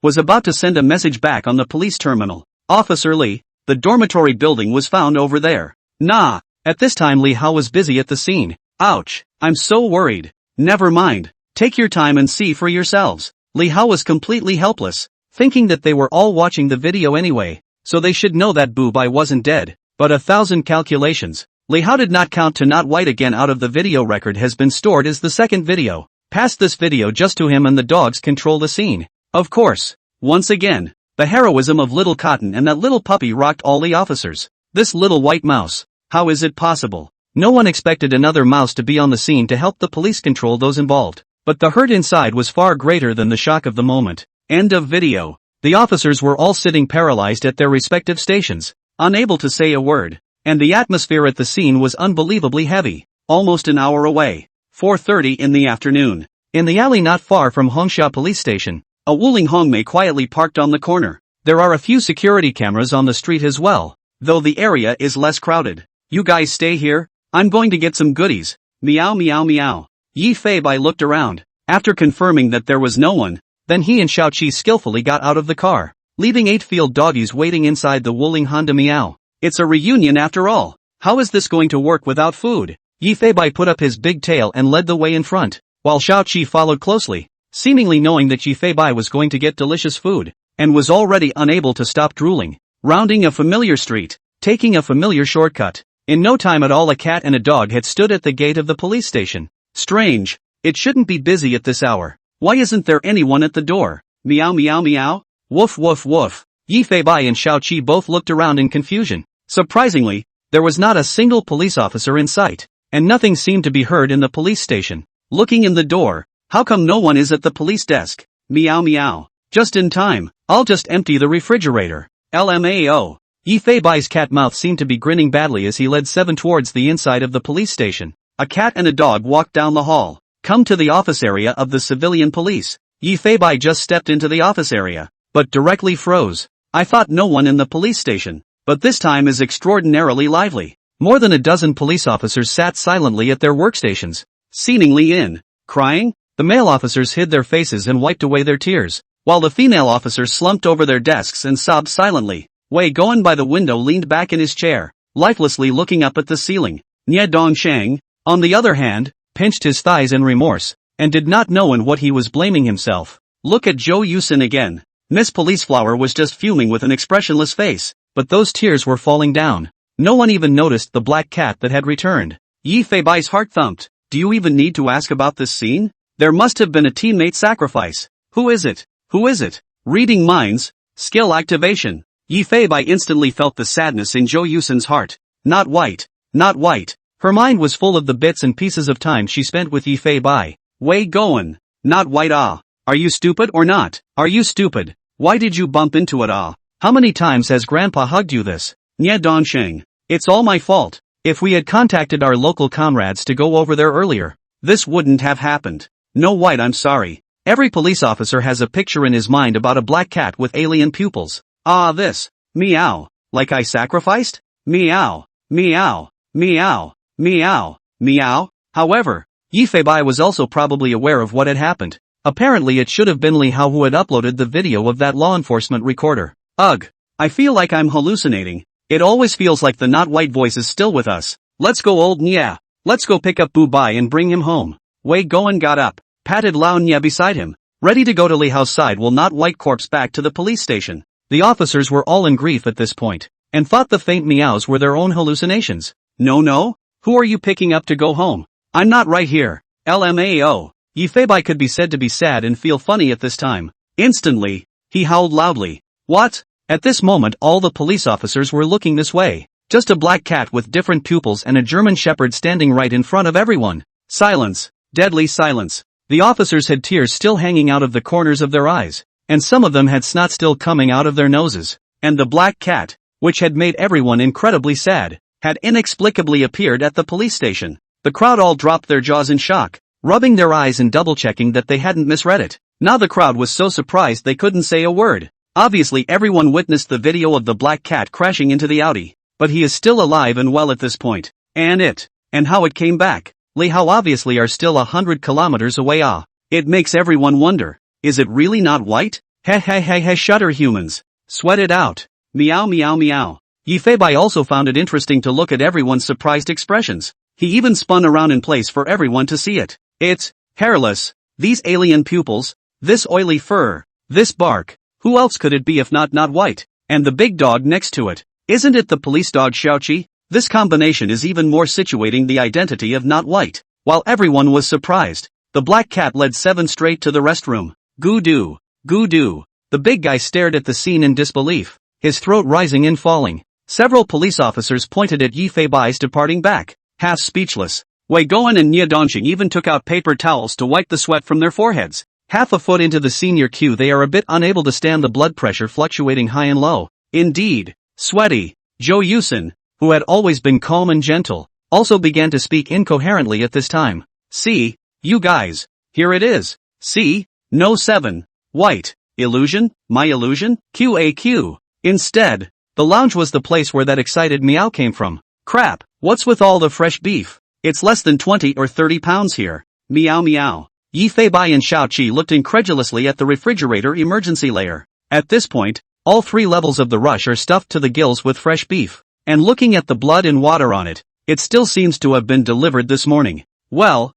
[SPEAKER 1] was about to send a message back on the police terminal. Officer Li, the dormitory building was found over there. Nah. At this time Li Hao was busy at the scene. Ouch, I'm so worried. Never mind. Take your time and see for yourselves. Li Hao was completely helpless, thinking that they were all watching the video anyway, so they should know that Bu Bai wasn't dead. But 1,000 calculations. Li Hao did not count to not white again out of the video record has been stored as the second video. Pass this video just to him and the dogs control the scene. Of course. Once again, the heroism of little Cotton and that little puppy rocked all the officers. This little white mouse. How is it possible? No one expected another mouse to be on the scene to help the police control those involved. But the hurt inside was far greater than the shock of the moment. End of video. The officers were all sitting paralyzed at their respective stations, unable to say a word. And the atmosphere at the scene was unbelievably heavy. Almost an hour away. 4:30 in the afternoon. In the alley not far from Hongsha police station, a Wuling Hongmei quietly parked on the corner. There are a few security cameras on the street as well, though the area is less crowded. You guys stay here, I'm going to get some goodies. Meow meow meow. Yi Fei Bai looked around. After confirming that there was no one, then he and Xiao Qi skillfully got out of the car, leaving 8 field doggies waiting inside the Wuling Honda Meow. It's a reunion after all. How is this going to work without food? Yi Fei Bai put up his big tail and led the way in front, while Xiao Qi followed closely, seemingly knowing that Yi Fei Bai was going to get delicious food, and was already unable to stop drooling. Rounding a familiar street, taking a familiar shortcut. In no time at all a cat and a dog had stood at the gate of the police station. Strange. It shouldn't be busy at this hour. Why isn't there anyone at the door? Meow meow meow. Woof woof woof. Yi Fei Bai and Xiao Qi both looked around in confusion. Surprisingly, there was not a single police officer in sight, and nothing seemed to be heard in the police station. Looking in the door, how come no one is at the police desk? Meow meow. Just in time. I'll just empty the refrigerator. LMAO. Yi Fei Bai's cat mouth seemed to be grinning badly as he led 7 towards the inside of the police station. A cat and a dog walked down the hall. Come to the office area of the civilian police. Yi Fei Bai just stepped into the office area, but directly froze. I thought no one in the police station, but this time is extraordinarily lively. More than a dozen police officers sat silently at their workstations, seemingly in crying. The male officers hid their faces and wiped away their tears, while the female officers slumped over their desks and sobbed silently. Wei Goen by the window leaned back in his chair, lifelessly looking up at the ceiling. Nie Dongsheng, on the other hand, pinched his thighs in remorse, and did not know in what he was blaming himself. Look at Zhou Yusin again. Miss Policeflower was just fuming with an expressionless face, but those tears were falling down. No one even noticed the black cat that had returned. Yi Fei Bai's heart thumped. Do you even need to ask about this scene? There must have been a teammate sacrifice. Who is it? Who is it? Reading minds. Skill activation. Yi Fei Bai instantly felt the sadness in Zhou Yusin's heart. Not white. Not white. Her mind was full of the bits and pieces of time she spent with Yi Fei Bai. Wei Goen. Not white ah. Are you stupid or not? Are you stupid? Why did you bump into it ah? How many times has Grandpa hugged you this? Nie Dongsheng. It's all my fault. If we had contacted our local comrades to go over there earlier, this wouldn't have happened. No white I'm sorry. Every police officer has a picture in his mind about a black cat with alien pupils. Ah this. Meow. Like I sacrificed? Meow. Meow. Meow. Meow. Meow. However, Yi Fei Bai was also probably aware of what had happened. Apparently it should have been Li Hao who had uploaded the video of that law enforcement recorder. Ugh. I feel like I'm hallucinating. It always feels like the not white voice is still with us. Let's go old Nya. Let's go pick up Bu Bai and bring him home. Wei Goen got up, patted Lao Nya beside him, ready to go to Li Hao's side while not white corpse back to the police station. The officers were all in grief at this point, and thought the faint meows were their own hallucinations. No. Who are you picking up to go home? I'm not right here. LMAO. Yi Fei Bai could be said to be sad and feel funny at this time. Instantly, he howled loudly. What? At this moment all the police officers were looking this way. Just a black cat with different pupils and a German shepherd standing right in front of everyone. Silence. Deadly silence. The officers had tears still hanging out of the corners of their eyes, and some of them had snot still coming out of their noses. and the black cat, which had made everyone incredibly sad, had inexplicably appeared at the police station. The crowd all dropped their jaws in shock, rubbing their eyes and double-checking that they hadn't misread it. Now the crowd was so surprised they couldn't say a word. Obviously everyone witnessed the video of the black cat crashing into the Audi, but he is still alive and well at this point. And how it came back, how obviously are still 100 kilometers away. It makes everyone wonder, is it really not white? Shudder humans. Sweat it out. Meow meow meow. Yifei also found it interesting to look at everyone's surprised expressions. He even spun around in place for everyone to see it. It's hairless. These alien pupils, this oily fur, this bark. Who else could it be if not white? And the big dog next to it. Isn't it the police dog Xiaoqi? This combination is even more situating the identity of not white. While everyone was surprised, the black cat led 7 straight to the restroom. Goo-doo. Goo-doo. The big guy stared at the scene in disbelief, his throat rising and falling. Several police officers pointed at Yifei's departing back, half speechless. Wei Goen and Nie Dongqing even took out paper towels to wipe the sweat from their foreheads. Half a foot into the senior queue they are a bit unable to stand the blood pressure fluctuating high and low. Indeed, sweaty. Zhou Yusen, who had always been calm and gentle, also began to speak incoherently at this time. See, you guys, here it is. See, no 7. White. Illusion? My illusion? QAQ. Instead, the lounge was the place where that excited meow came from. Crap, what's with all the fresh beef? It's less than 20 or 30 pounds here. Meow meow. Yifei and Xiaoqi looked incredulously at the refrigerator emergency layer. At this point, all 3 levels of the rush are stuffed to the gills with fresh beef. And looking at the blood and water on it, it still seems to have been delivered this morning. Well,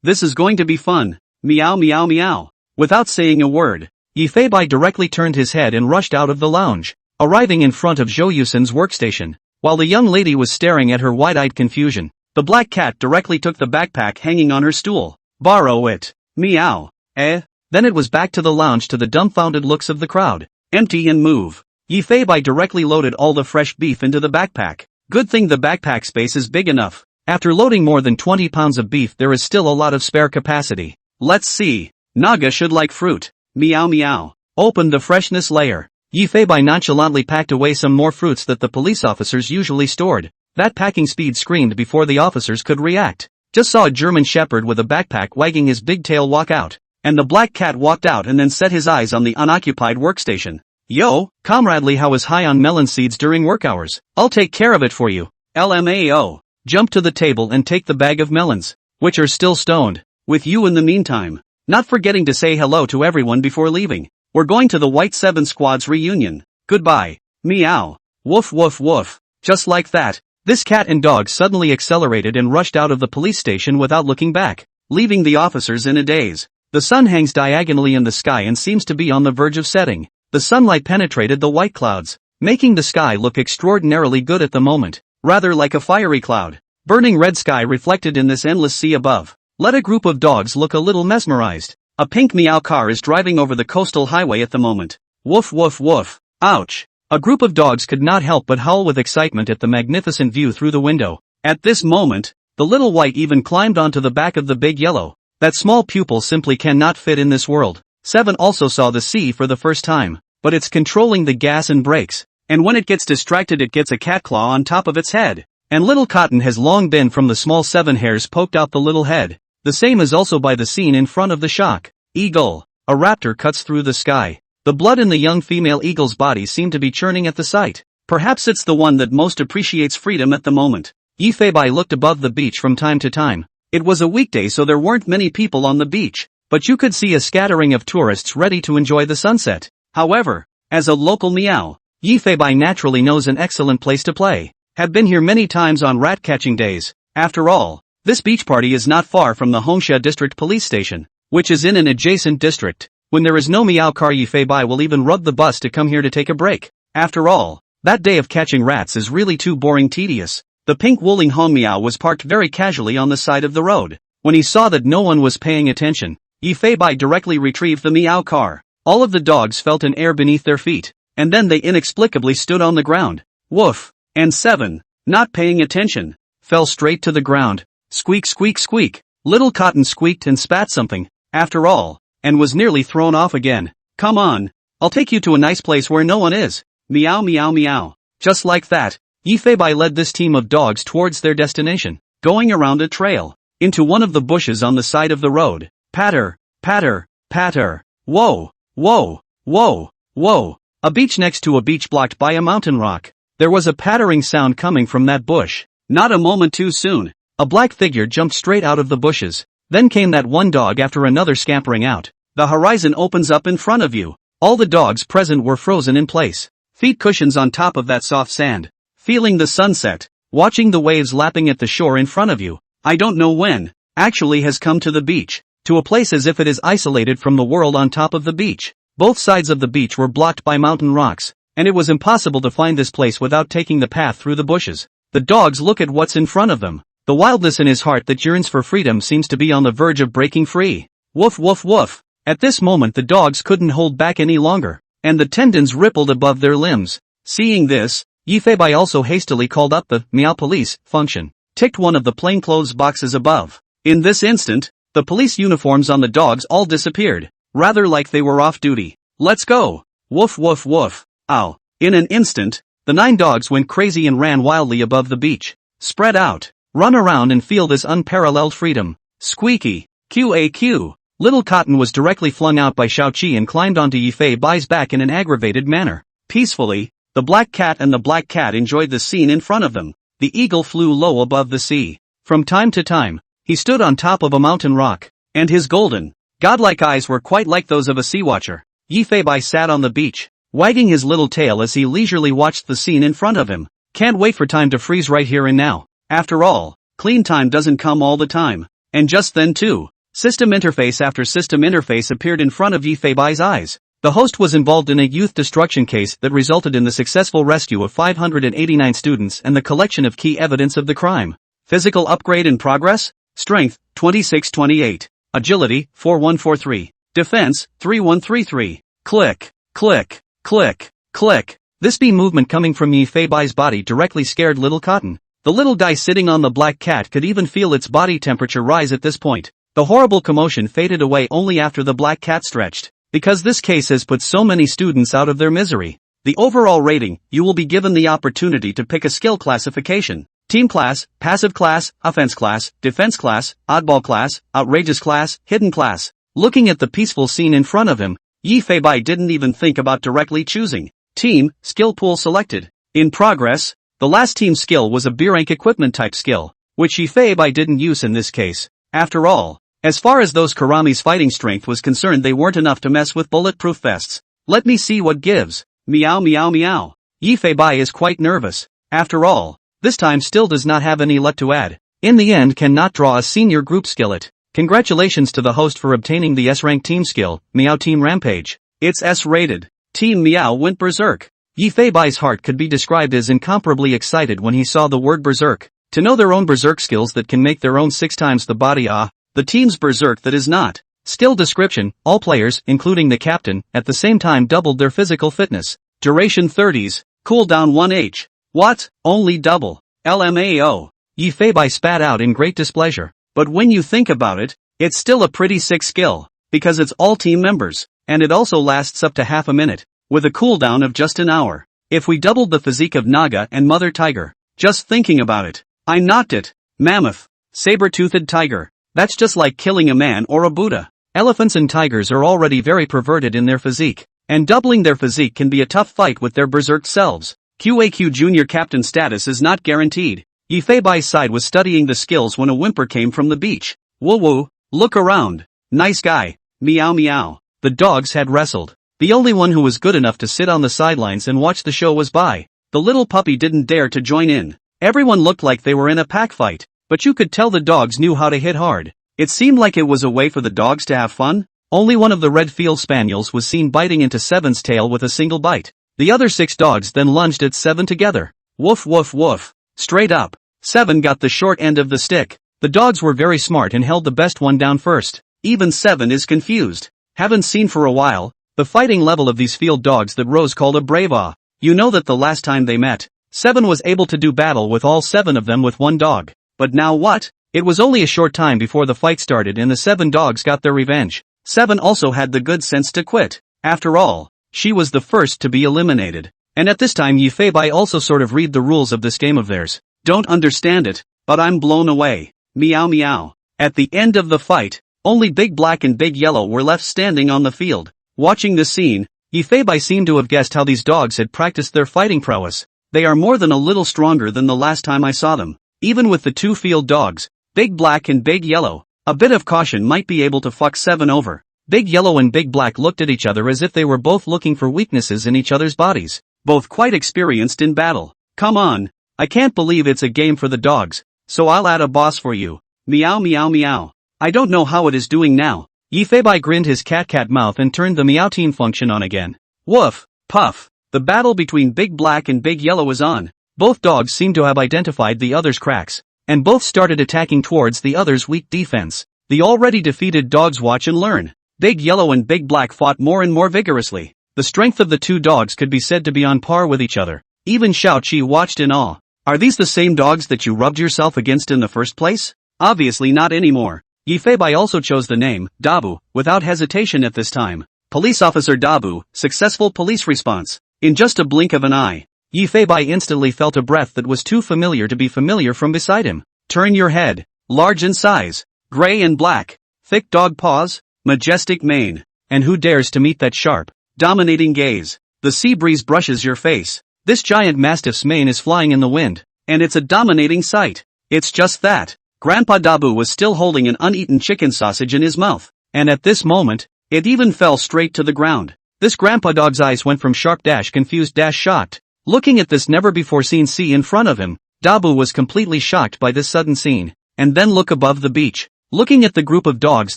[SPEAKER 1] this is going to be fun. Meow meow meow. Without saying a word, Yifei directly turned his head and rushed out of the lounge, arriving in front of Zhou Yusen's workstation. While the young lady was staring at her wide-eyed confusion, the black cat directly took the backpack hanging on her stool. Borrow it. Meow. Then it was back to the lounge to the dumbfounded looks of the crowd. Empty and move. Yifei directly loaded all the fresh beef into the backpack. Good thing the backpack space is big enough. After loading more than 20 pounds of beef there is still a lot of spare capacity. Let's see. Naga should like fruit. Meow meow. Open the freshness layer. Yifei nonchalantly packed away some more fruits that the police officers usually stored. That packing speed screamed before the officers could react. Just saw a German shepherd with a backpack wagging his big tail walk out. And the black cat walked out and then set his eyes on the unoccupied workstation. Yo, comradely, how is high on melon seeds during work hours? I'll take care of it for you. LMAO. Jump to the table and take the bag of melons, which are still stoned, with you in the meantime. Not forgetting to say hello to everyone before leaving. We're going to the White 7 Squad's reunion. Goodbye. Meow. Woof woof woof. Just like that, this cat and dog suddenly accelerated and rushed out of the police station without looking back, leaving the officers in a daze. The sun hangs diagonally in the sky and seems to be on the verge of setting. The sunlight penetrated the white clouds, making the sky look extraordinarily good at the moment, rather like a fiery cloud. Burning red sky reflected in this endless sea above. Let a group of dogs look a little mesmerized. A pink meow car is driving over the coastal highway at the moment. Woof woof woof. Ouch. A group of dogs could not help but howl with excitement at the magnificent view through the window. At this moment, the little white even climbed onto the back of the big yellow. That small pupil simply cannot fit in this world. 7 also saw the sea for the first time, but it's controlling the gas and brakes, and when it gets distracted it gets a cat claw on top of its head. And little Cotton has long been from the small 7 hairs poked out the little head. The same is also by the scene in front of the shock. Eagle. A raptor cuts through the sky. The blood in the young female eagle's body seemed to be churning at the sight. Perhaps it's the one that most appreciates freedom at the moment. Yifei looked above the beach from time to time. It was a weekday so there weren't many people on the beach, but you could see a scattering of tourists ready to enjoy the sunset. However, as a local meow, Yifei naturally knows an excellent place to play. Have been here many times on rat-catching days. After all, this beach party is not far from the Hongsha District Police Station, which is in an adjacent district. When there is no meow car, Yifei will even rub the bus to come here to take a break. After all, that day of catching rats is really too boring tedious. The pink Wuling Hong meow was parked very casually on the side of the road. When he saw that no one was paying attention, Yifei directly retrieved the meow car. All of the dogs felt an air beneath their feet, and then they inexplicably stood on the ground. Woof. And 7, not paying attention, fell straight to the ground. Squeak squeak squeak. Little Cotton squeaked and spat something, after all, and was nearly thrown off again. Come on. I'll take you to a nice place where no one is. Meow meow meow. Just like that, Yifei led this team of dogs towards their destination, going around a trail, into one of the bushes on the side of the road. Patter, patter, patter. Whoa, whoa, whoa, whoa. A beach next to a beach blocked by a mountain rock. There was a pattering sound coming from that bush. Not a moment too soon. A black figure jumped straight out of the bushes. Then came that one dog after another scampering out. The horizon opens up in front of you. All the dogs present were frozen in place. Feet cushions on top of that soft sand. Feeling the sunset. Watching the waves lapping at the shore in front of you. I don't know when. Actually has come to the beach. To a place as if it is isolated from the world on top of the beach. Both sides of the beach were blocked by mountain rocks. And it was impossible to find this place without taking the path through the bushes. The dogs look at what's in front of them. The wildness in his heart that yearns for freedom seems to be on the verge of breaking free. Woof woof woof. At this moment the dogs couldn't hold back any longer, and the tendons rippled above their limbs. Seeing this, Yifei also hastily called up the meow police function, ticked one of the plainclothes boxes above. In this instant, the police uniforms on the dogs all disappeared, rather like they were off duty. Let's go! Woof woof woof. Ow. In an instant, the 9 dogs went crazy and ran wildly above the beach. Spread out, run around and feel this unparalleled freedom. Squeaky, QAQ. Little Cotton was directly flung out by Xiaoqi and climbed onto Yifei's back in an aggravated manner. Peacefully, the black cat and the black cat enjoyed the scene in front of them. The eagle flew low above the sea. From time to time, he stood on top of a mountain rock, and his golden, godlike eyes were quite like those of a sea watcher. Yifei sat on the beach, wagging his little tail as he leisurely watched the scene in front of him. Can't wait for time to freeze right here and now. After all, clean time doesn't come all the time. And just then too, system interface after system interface appeared in front of Yifei's eyes. The host was involved in a youth destruction case that resulted in the successful rescue of 589 students and the collection of key evidence of the crime. Physical upgrade in progress? Strength, 2628. Agility, 4143. Defense, 3133. Click, click, click, click. This beam movement coming from Yifei's body directly scared Little Cotton. The little guy sitting on the black cat could even feel its body temperature rise at this point. The horrible commotion faded away only after the black cat stretched. Because this case has put so many students out of their misery. The overall rating, you will be given the opportunity to pick a skill classification. Team class, passive class, offense class, defense class, oddball class, outrageous class, hidden class. Looking at the peaceful scene in front of him, Yifei didn't even think about directly choosing. Team, skill pool selected. In progress, the last team skill was a B-rank equipment type skill, which Yifei didn't use in this case. After all, as far as those Karami's fighting strength was concerned, they weren't enough to mess with bulletproof vests. Let me see what gives. Meow meow meow. Yifei is quite nervous. After all, this time still does not have any luck to add. In the end cannot draw a senior group skillet. Congratulations to the host for obtaining the S-rank team skill, Meow Team Rampage. It's S-rated. Team Meow went berserk. Yifei's heart could be described as incomparably excited when he saw the word berserk. To know their own berserk skills that can make their own 6 times the body the team's berserk that is not. Skill description, all players, including the captain, at the same time doubled their physical fitness. Duration 30s, cooldown 1h. What? Only double. LMAO. Yifei spat out in great displeasure. But when you think about it, it's still a pretty sick skill, because it's all team members, and it also lasts up to half a minute, with a cooldown of just an hour. If we doubled the physique of Naga and Mother Tiger, just thinking about it, I knocked it. Mammoth. Saber-toothed tiger. That's just like killing a man or a Buddha. Elephants and tigers are already very perverted in their physique, and doubling their physique can be a tough fight with their berserk selves. QAQ junior captain status is not guaranteed. Yifei's side was studying the skills when a whimper came from the beach. Woo woo, look around. Nice guy. Meow meow. The dogs had wrestled. The only one who was good enough to sit on the sidelines and watch the show was Bai. The little puppy didn't dare to join in. Everyone looked like they were in a pack fight, but you could tell the dogs knew how to hit hard. It seemed like it was a way for the dogs to have fun. Only one of the red field spaniels was seen biting into Seven's tail with a single bite. The other 6 dogs then lunged at Seven together. Woof woof woof. Straight up. Seven got the short end of the stick. The dogs were very smart and held the best one down first. Even Seven is confused. Haven't seen for a while. The fighting level of these field dogs that Rose called a brave. You know that the last time they met, Seven was able to do battle with all 7 of them with one dog. But now what? It was only a short time before the fight started and the 7 dogs got their revenge. Seven also had the good sense to quit. After all, she was the first to be eliminated. And at this time Yi Fei also sort of read the rules of this game of theirs. Don't understand it, but I'm blown away. Meow meow. At the end of the fight, only Big Black and Big Yellow were left standing on the field. Watching the scene, Yi Fei seemed to have guessed how these dogs had practiced their fighting prowess. They are more than a little stronger than the last time I saw them. Even with the two field dogs, Big Black and Big Yellow, a bit of caution might be able to fuck 7 over. Big Yellow and Big Black looked at each other as if they were both looking for weaknesses in each other's bodies. Both quite experienced in battle. Come on, I can't believe it's a game for the dogs, so I'll add a boss for you. Meow meow meow. I don't know how it is doing now. Yi Fei grinned his cat mouth and turned the meow team function on again. Woof, puff. The battle between Big Black and Big Yellow is on. Both dogs seem to have identified the other's cracks, and both started attacking towards the other's weak defense. The already defeated dogs watch and learn. Big Yellow and Big Black fought more and more vigorously. The strength of the two dogs could be said to be on par with each other. Even Xiao-Qi watched in awe. Are these the same dogs that you rubbed yourself against in the first place? Obviously not anymore. Yi Fei also chose the name, Dabu, without hesitation at this time. Police Officer Dabu, successful police response. In just a blink of an eye, Yi Fei instantly felt a breath that was too familiar to be familiar from beside him. Turn your head. Large in size. Gray and black. Thick dog paws. Majestic mane. And who dares to meet that sharp, dominating gaze? The sea breeze brushes your face. This giant mastiff's mane is flying in the wind, and it's a dominating sight. It's just that. Grandpa Dabu was still holding an uneaten chicken sausage in his mouth, and at this moment, it even fell straight to the ground. This grandpa dog's eyes went from sharp confused shocked. Looking at this never-before-seen sea in front of him, Dabu was completely shocked by this sudden scene. And then look above the beach, looking at the group of dogs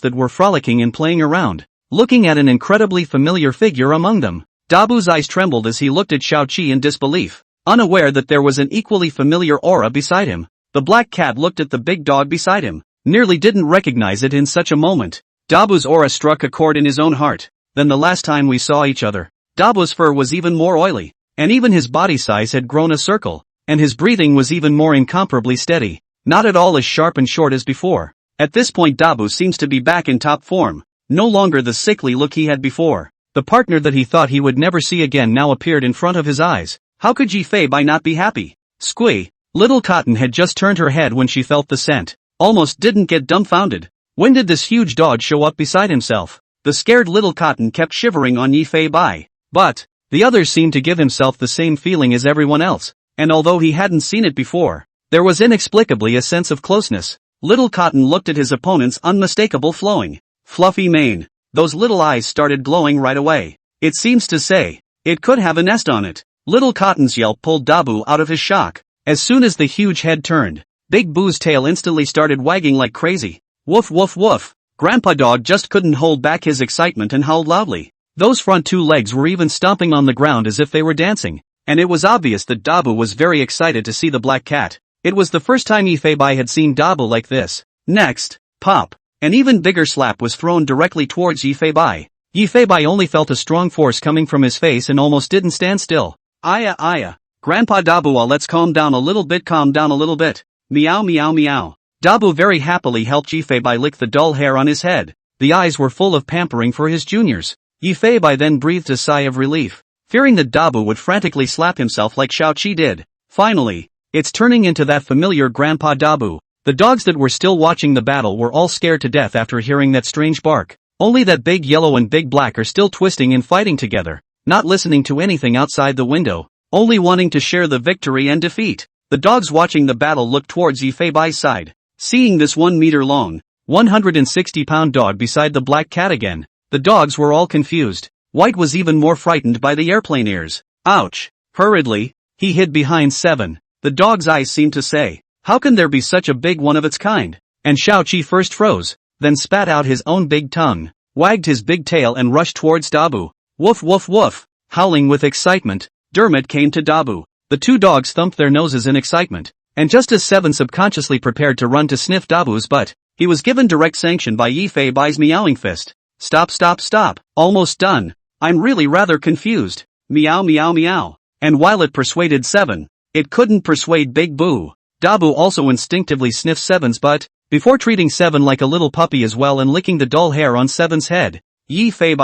[SPEAKER 1] that were frolicking and playing around, looking at an incredibly familiar figure among them. Dabu's eyes trembled as he looked at Xiao-Qi in disbelief, unaware that there was an equally familiar aura beside him. The black cat looked at the big dog beside him, nearly didn't recognize it in such a moment. Dabu's aura struck a chord in his own heart. Then the last time we saw each other, Dabu's fur was even more oily, and even his body size had grown a circle, and his breathing was even more incomparably steady, not at all as sharp and short as before. At this point Dabu seems to be back in top form, no longer the sickly look he had before. The partner that he thought he would never see again now appeared in front of his eyes. How could Yi Fei not be happy? Squee. Little Cotton had just turned her head when she felt the scent. Almost didn't get dumbfounded. When did this huge dog show up beside himself? The scared Little Cotton kept shivering on Yi Fei. But the others seemed to give himself the same feeling as everyone else, and although he hadn't seen it before, there was inexplicably a sense of closeness. Little Cotton looked at his opponent's unmistakable flowing, fluffy mane. Those little eyes started glowing right away. It seems to say, it could have a nest on it. Little Cotton's yelp pulled Dabu out of his shock. As soon as the huge head turned, Big Boo's tail instantly started wagging like crazy. Woof woof woof. Grandpa Dog just couldn't hold back his excitement and howled loudly. Those front two legs were even stomping on the ground as if they were dancing. And it was obvious that Dabu was very excited to see the black cat. It was the first time Yi Fei had seen Dabu like this. Next, pop. An even bigger slap was thrown directly towards Yi Fei. Yi Fei only felt a strong force coming from his face and almost didn't stand still. Aya. Grandpa Dabu, let's calm down a little bit. Meow meow meow. Dabu very happily helped Yi Fei lick the dull hair on his head. The eyes were full of pampering for his juniors. Yi Fei then breathed a sigh of relief, fearing that Dabu would frantically slap himself like Xiao-Qi did. Finally, it's turning into that familiar Grandpa Dabu. The dogs that were still watching the battle were all scared to death after hearing that strange bark. Only that Big Yellow and Big Black are still twisting and fighting together, not listening to anything outside the window, only wanting to share the victory and defeat. The dogs watching the battle looked towards Yi Fei's side, seeing this 1-meter-long, 160-pound dog beside the black cat again. The dogs were all confused. White was even more frightened by the airplane ears. Ouch. Hurriedly, he hid behind 7. The dog's eyes seemed to say, how can there be such a big one of its kind? And Xiao-Qi first froze, then spat out his own big tongue, wagged his big tail and rushed towards Dabu. Woof woof woof. Howling with excitement, Dermot came to Dabu. The two dogs thumped their noses in excitement, and just as 7 subconsciously prepared to run to sniff Dabu's butt, he was given direct sanction by Yi Fei's meowing fist. Stop. Almost done. I'm really rather confused. Meow meow meow. And while it persuaded 7, it couldn't persuade Big Boo. Dabu also instinctively sniffed 7's butt, before treating 7 like a little puppy as well and licking the dull hair on 7's head. Yi Fei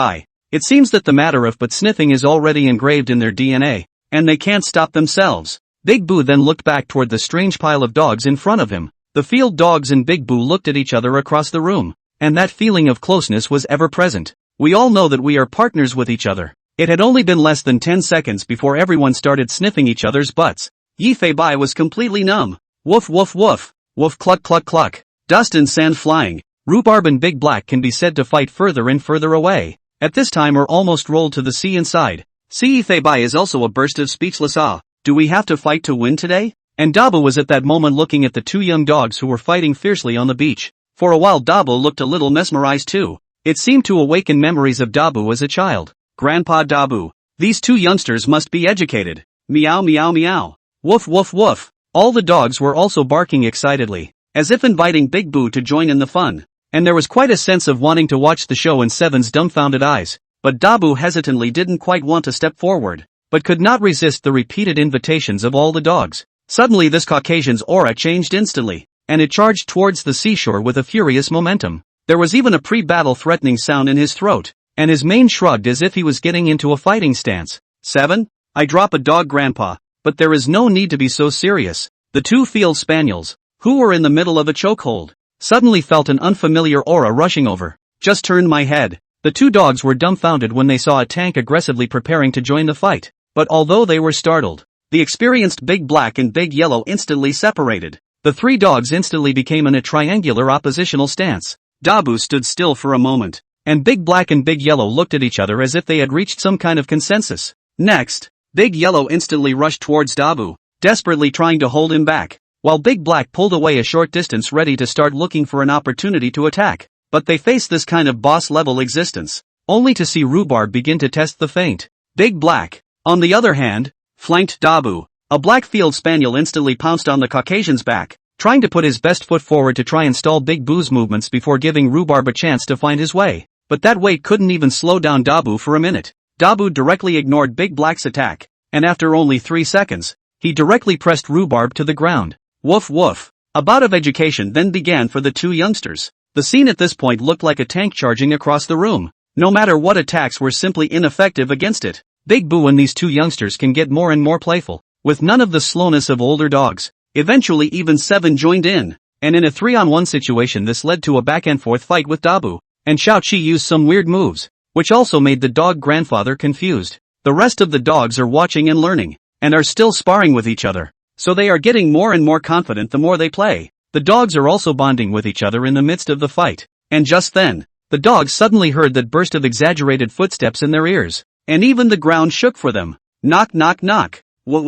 [SPEAKER 1] It seems that the matter of but sniffing is already engraved in their DNA, and they can't stop themselves. Big Boo then looked back toward the strange pile of dogs in front of him. The field dogs and Big Boo looked at each other across the room, and that feeling of closeness was ever present. We all know that we are partners with each other. It had only been less than 10 seconds before everyone started sniffing each other's butts. Yi Fei Bai was completely numb. Woof woof woof. Woof cluck cluck cluck. Dust and sand flying. Rhubarb and Big Black can be said to fight further and further away. At this time are almost rolled to the sea inside. See, Yi Fei Bai is also a burst of speechless awe. Do we have to fight to win today? And Dabu was at that moment looking at the two young dogs who were fighting fiercely on the beach. For a while Dabu looked a little mesmerized too. It seemed to awaken memories of Dabu as a child. Grandpa Dabu. These two youngsters must be educated. Meow meow meow. Woof woof woof. All the dogs were also barking excitedly, as if inviting Big Boo to join in the fun. And there was quite a sense of wanting to watch the show in Seven's dumbfounded eyes. But Dabu hesitantly didn't quite want to step forward, but could not resist the repeated invitations of all the dogs. Suddenly this Caucasian's aura changed instantly, and it charged towards the seashore with a furious momentum. There was even a pre-battle threatening sound in his throat, and his mane shrugged as if he was getting into a fighting stance. 7. I drop a dog grandpa, but there is no need to be so serious. The two field spaniels, who were in the middle of a chokehold, suddenly felt an unfamiliar aura rushing over. Just turned my head. The two dogs were dumbfounded when they saw a tank aggressively preparing to join the fight. But although they were startled, the experienced Big Black and Big Yellow instantly separated. The three dogs instantly became in a triangular oppositional stance. Dabu stood still for a moment, and Big Black and Big Yellow looked at each other as if they had reached some kind of consensus. Next, Big Yellow instantly rushed towards Dabu, desperately trying to hold him back, while Big Black pulled away a short distance ready to start looking for an opportunity to attack. But they faced this kind of boss-level existence, only to see Rhubarb begin to test the feint. Big Black, on the other hand, flanked Dabu. A black field spaniel instantly pounced on the Caucasian's back, trying to put his best foot forward to try and stall Big Boo's movements before giving Rhubarb a chance to find his way. But that weight couldn't even slow down Dabu for a minute. Dabu directly ignored Big Black's attack, and after only 3 seconds, he directly pressed Rhubarb to the ground. Woof woof. A bout of education then began for the two youngsters. The scene at this point looked like a tank charging across the room. No matter what attacks were simply ineffective against it. Big Boo and these two youngsters can get more and more playful, with none of the slowness of older dogs. Eventually even Seven joined in, and in a 3-on-1 situation this led to a back-and-forth fight with Dabu, and Xiao Qi used some weird moves, which also made the dog grandfather confused. The rest of the dogs are watching and learning, and are still sparring with each other, so they are getting more and more confident the more they play. The dogs are also bonding with each other in the midst of the fight, and just then, the dogs suddenly heard that burst of exaggerated footsteps in their ears. And even the ground shook for them. Knock knock knock. An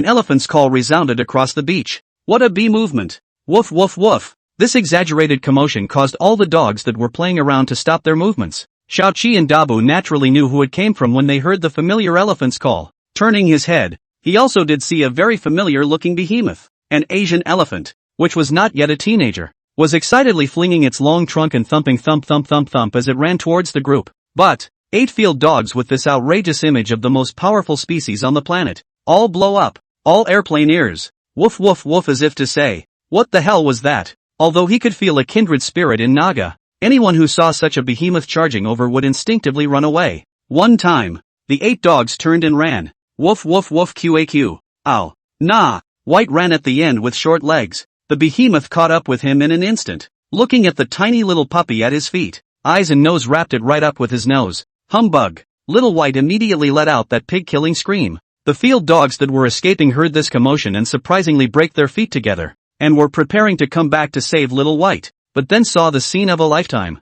[SPEAKER 1] elephant's call resounded across the beach. What a bee movement. Woof woof woof. This exaggerated commotion caused all the dogs that were playing around to stop their movements. Xiao Qi and Dabu naturally knew who it came from when they heard the familiar elephant's call. Turning his head, he also did see a very familiar looking behemoth. An Asian elephant, which was not yet a teenager, was excitedly flinging its long trunk and thumping thump thump thump thump as it ran towards the group. But 8 field dogs with this outrageous image of the most powerful species on the planet, all blow up, all airplane ears, woof woof woof, as if to say, what the hell was that? Although he could feel a kindred spirit in Naga, anyone who saw such a behemoth charging over would instinctively run away. One time, the 8 dogs turned and ran. Woof woof woof QAQ. Ow. Nah. White ran at the end with short legs. The behemoth caught up with him in an instant, looking at the tiny little puppy at his feet. Eyes and nose wrapped it right up with his nose. Humbug. Little White immediately let out that pig-killing scream. The field dogs that were escaping heard this commotion and surprisingly brake their feet together, and were preparing to come back to save Little White, but then saw the scene of a lifetime.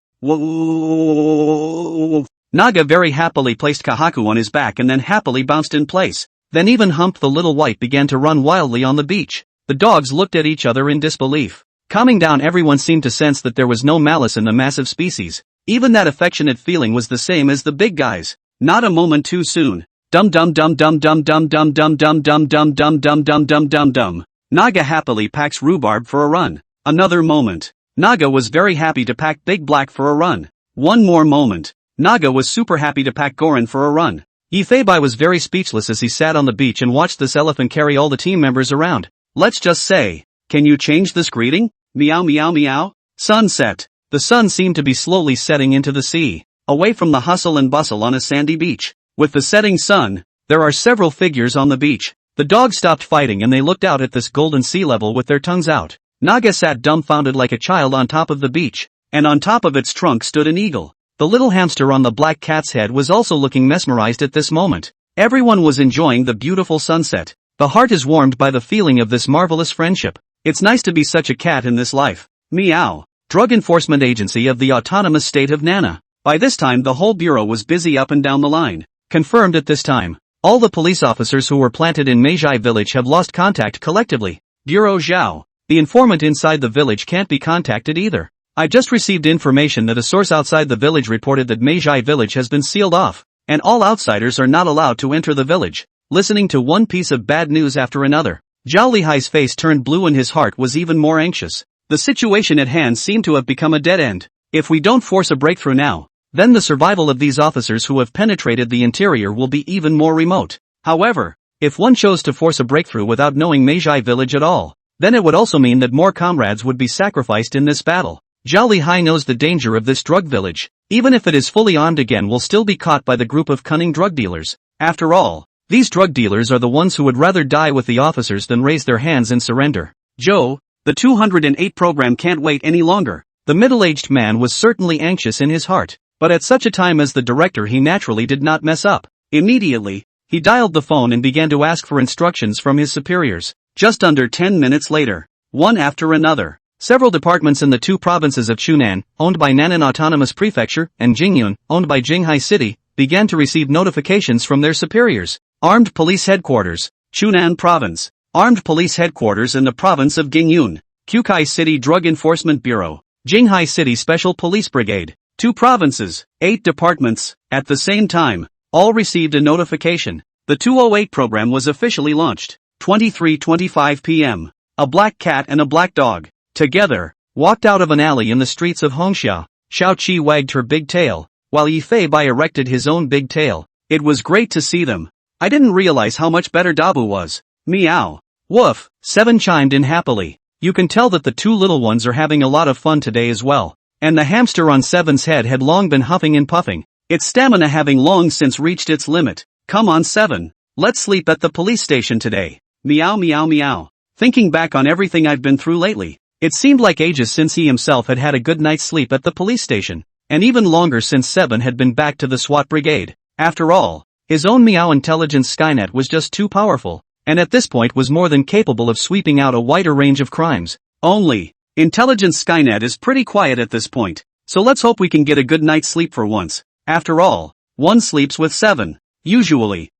[SPEAKER 1] Naga very happily placed Kahaku on his back and then happily bounced in place. Then even Hump the Little White began to run wildly on the beach. The dogs looked at each other in disbelief. Calming down, everyone seemed to sense that there was no malice in the massive species. Even that affectionate feeling was the same as the big guys. Not a moment too soon. Dum dum dum dum dum dum dum dum dum dum dum dum dum dum dum dum dum. Naga happily packs Rhubarb for a run. Another moment. Naga was very happy to pack Big Black for a run. One more moment. Naga was super happy to pack Goran for a run. Yi Fei Bai was very speechless as he sat on the beach and watched this elephant carry all the team members around. Let's just say, can you change this greeting? Meow meow meow. Sunset. The sun seemed to be slowly setting into the sea. away from the hustle and bustle on a sandy beach. With the setting sun, there are several figures on the beach. The dogs stopped fighting and they looked out at this golden sea level with their tongues out. Naga sat dumbfounded like a child on top of the beach, and on top of its trunk stood an eagle. The little hamster on the black cat's head was also looking mesmerized at this moment. Everyone was enjoying the beautiful sunset. The heart is warmed by the feeling of this marvelous friendship. It's nice to be such a cat in this life. Meow. Drug Enforcement Agency of the Autonomous State of Nana. By this time the whole bureau was busy up and down the line. Confirmed at this time. All the police officers who were planted in Meiji village have lost contact collectively. Bureau Zhao. The informant inside the village can't be contacted either. I just received information that a source outside the village reported that Meiji village has been sealed off, and all outsiders are not allowed to enter the village. Listening to one piece of bad news after another, Zhao Lihai's face turned blue and his heart was even more anxious. The situation at hand seemed to have become a dead end. If we don't force a breakthrough now, then the survival of these officers who have penetrated the interior will be even more remote. However, if one chose to force a breakthrough without knowing Meiji village at all, then it would also mean that more comrades would be sacrificed in this battle. Zhao Lihai knows the danger of this drug village. Even if it is fully armed again, will still be caught by the group of cunning drug dealers. After all, these drug dealers are the ones who would rather die with the officers than raise their hands and surrender. Joe, the 208 program can't wait any longer. The middle-aged man was certainly anxious in his heart, but at such a time as the director he naturally did not mess up. Immediately, he dialed the phone and began to ask for instructions from his superiors. Just under 10 minutes later, one after another, several departments in the two provinces of Chunan, owned by Nanan Autonomous Prefecture, and Jingyun, owned by Jinghai City, began to receive notifications from their superiors. Armed Police Headquarters, Chunan Province. Armed Police Headquarters in the province of Gingyun. Kukai City Drug Enforcement Bureau. Jinghai City Special Police Brigade. 2 provinces, 8 departments. At the same time, all received a notification. The 208 program was officially launched. 23:25 p.m. A black cat and a black dog, together, walked out of an alley in the streets of Hongxia. Xiao Qi wagged her big tail, while Yi Fei Bai erected his own big tail. It was great to see them. I didn't realize how much better Dabu was. Meow. Woof. 7 chimed in happily. You can tell that the 2 little ones are having a lot of fun today as well. And the hamster on 7's head had long been huffing and puffing, its stamina having long since reached its limit. Come on 7. Let's sleep at the police station today. Meow meow meow. Thinking back on everything I've been through lately, it seemed like ages since he himself had had a good night's sleep at the police station, and even longer since 7 had been back to the SWAT brigade. After all, his own Meow intelligence Skynet was just too powerful, and at this point was more than capable of sweeping out a wider range of crimes. Only, intelligence Skynet is pretty quiet at this point, so let's hope we can get a good night's sleep for once. After all, one sleeps with 7. Usually,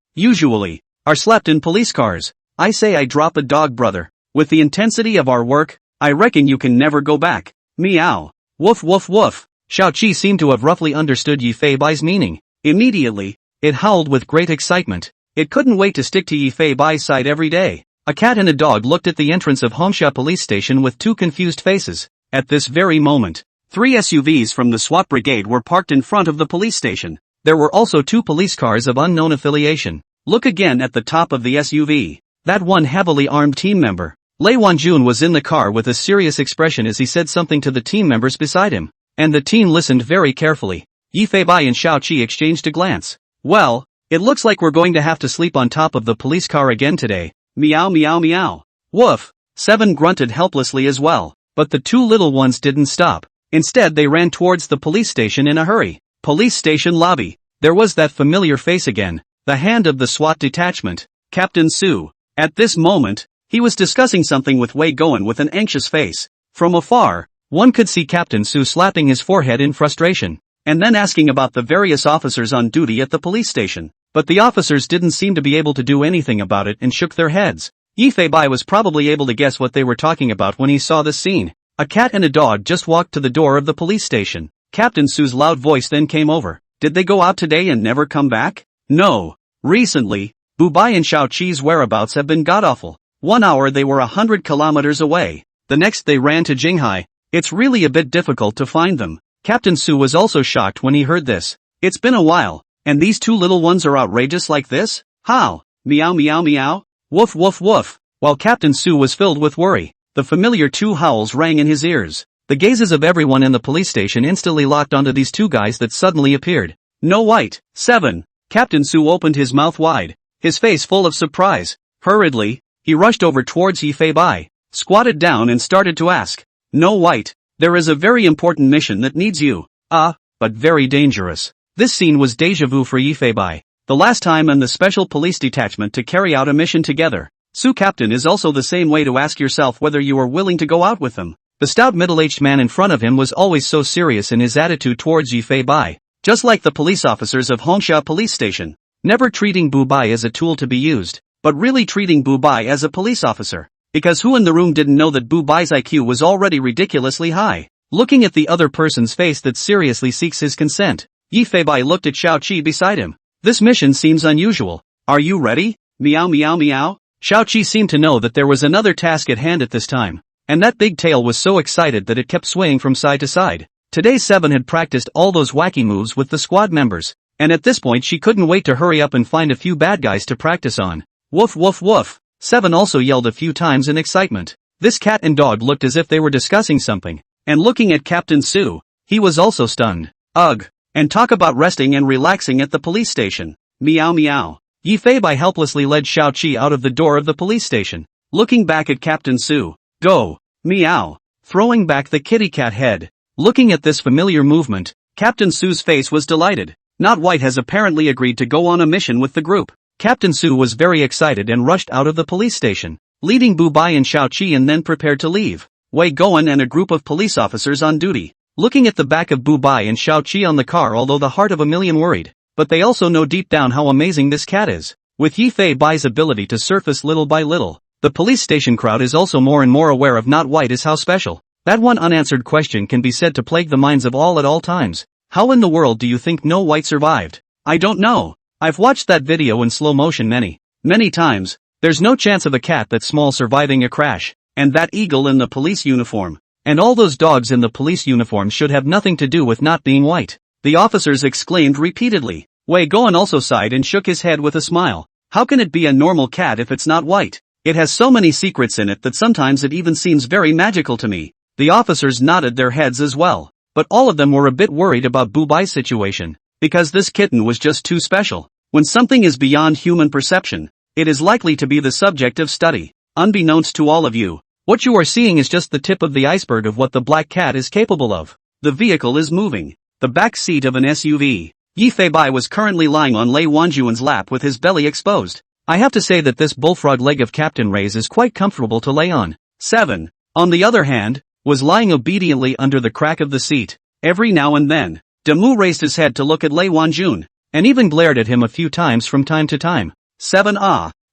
[SPEAKER 1] are slept in police cars. I say I drop a dog, brother. With the intensity of our work, I reckon you can never go back. Meow. Woof woof woof. Xiao Qi seemed to have roughly understood Yi Fei Bai's meaning. Immediately, it howled with great excitement. It couldn't wait to stick to Yi Fei Bai's side every day. A cat and a dog looked at the entrance of Hongxia police station with 2 confused faces. At this very moment, 3 SUVs from the SWAT brigade were parked in front of the police station. There were also 2 police cars of unknown affiliation. Look again at the top of the SUV. That one heavily armed team member. Lei Wanjun was in the car with a serious expression as he said something to the team members beside him, and the team listened very carefully. Yi Fei Bai and Xiao Qi exchanged a glance. Well, it looks like we're going to have to sleep on top of the police car again today. Meow meow meow. Woof. 7 grunted helplessly as well, but the 2 little ones didn't stop. Instead they ran towards the police station in a hurry. Police station lobby. There was that familiar face again, the hand of the SWAT detachment, Captain Su. At this moment, he was discussing something with Wei Goen with an anxious face. From afar, one could see Captain Su slapping his forehead in frustration, and then asking about the various officers on duty at the police station. But the officers didn't seem to be able to do anything about it and shook their heads. Yi Fei Bai was probably able to guess what they were talking about when he saw this scene. A cat and a dog just walked to the door of the police station. Captain Su's loud voice then came over. Did they go out today and never come back? No. Recently, Bu Bai and Xiao Qi's whereabouts have been godawful. 1 hour they were 100 kilometers away. The next they ran to Jinghai. It's really a bit difficult to find them. Captain Su was also shocked when he heard this. It's been a while, and these 2 little ones are outrageous like this? How? Meow meow meow. Woof woof woof. While Captain Su was filled with worry, the familiar 2 howls rang in his ears. The gazes of everyone in the police station instantly locked onto these two guys that suddenly appeared. No white. 7. Captain Sue opened his mouth wide, his face full of surprise. Hurriedly, he rushed over towards Yifei Bai, squatted down and started to ask. No white. There is a very important mission that needs you. But very dangerous. This scene was déjà vu for Yifei Bai. The last time and the special police detachment to carry out a mission together. Sue Captain is also the same way to ask yourself whether you are willing to go out with them. The stout middle-aged man in front of him was always so serious in his attitude towards Yifei Bai, just like the police officers of Hongsha Police Station, never treating Bu Bai as a tool to be used, but really treating Bu Bai as a police officer, because who in the room didn't know that Bu Bai's IQ was already ridiculously high? Looking at the other person's face that seriously seeks his consent, Yifei Bai looked at Xiao Qi beside him. This mission seems unusual. Are you ready? Meow meow meow. Xiao Qi seemed to know that there was another task at hand at this time, and that big tail was so excited that it kept swaying from side to side. Today 7 had practiced all those wacky moves with the squad members, and at this point she couldn't wait to hurry up and find a few bad guys to practice on. Woof woof woof. 7 also yelled a few times in excitement. This cat and dog looked as if they were discussing something, and looking at Captain Sue, he was also stunned. Ugh. And talk about resting and relaxing at the police station. Meow meow. Yifei Bai helplessly led Xiao Qi out of the door of the police station, looking back at Captain Sue. Go. Meow. Throwing back the kitty cat head. Looking at this familiar movement, Captain Sue's face was delighted. Not White has apparently agreed to go on a mission with the group. Captain Sue was very excited and rushed out of the police station, leading Bu Bai and Xiao Qi, and then prepared to leave. Wei Goen and a group of police officers on duty, looking at the back of Bu Bai and Xiao Qi on the car, although the heart of a million worried, but they also know deep down how amazing this cat is. With Yifei Bai's ability to surface little by little, the police station crowd is also more and more aware of Not White is how special. That one unanswered question can be said to plague the minds of all at all times. How in the world do you think No White survived? I don't know. I've watched that video in slow motion many times. There's no chance of a cat that small surviving a crash, and that eagle in the police uniform, and all those dogs in the police uniform should have nothing to do with not being white. The officers exclaimed repeatedly. Wei Goen also sighed and shook his head with a smile. How can it be a normal cat if it's not white? It has so many secrets in it that sometimes it even seems very magical to me. The officers nodded their heads as well, but all of them were a bit worried about Bu Bai's situation, because this kitten was just too special. When something is beyond human perception, it is likely to be the subject of study. Unbeknownst to all of you, what you are seeing is just the tip of the iceberg of what the black cat is capable of. The vehicle is moving. The back seat of an SUV. Yifei Bai was currently lying on Lei Wanjuan's lap with his belly exposed. I have to say that this bullfrog leg of Captain Ray's is quite comfortable to lay on. 7. On the other hand, was lying obediently under the crack of the seat. Every now and then, Demu raised his head to look at Lei Wanjun, and even glared at him a few times from time to time. 7.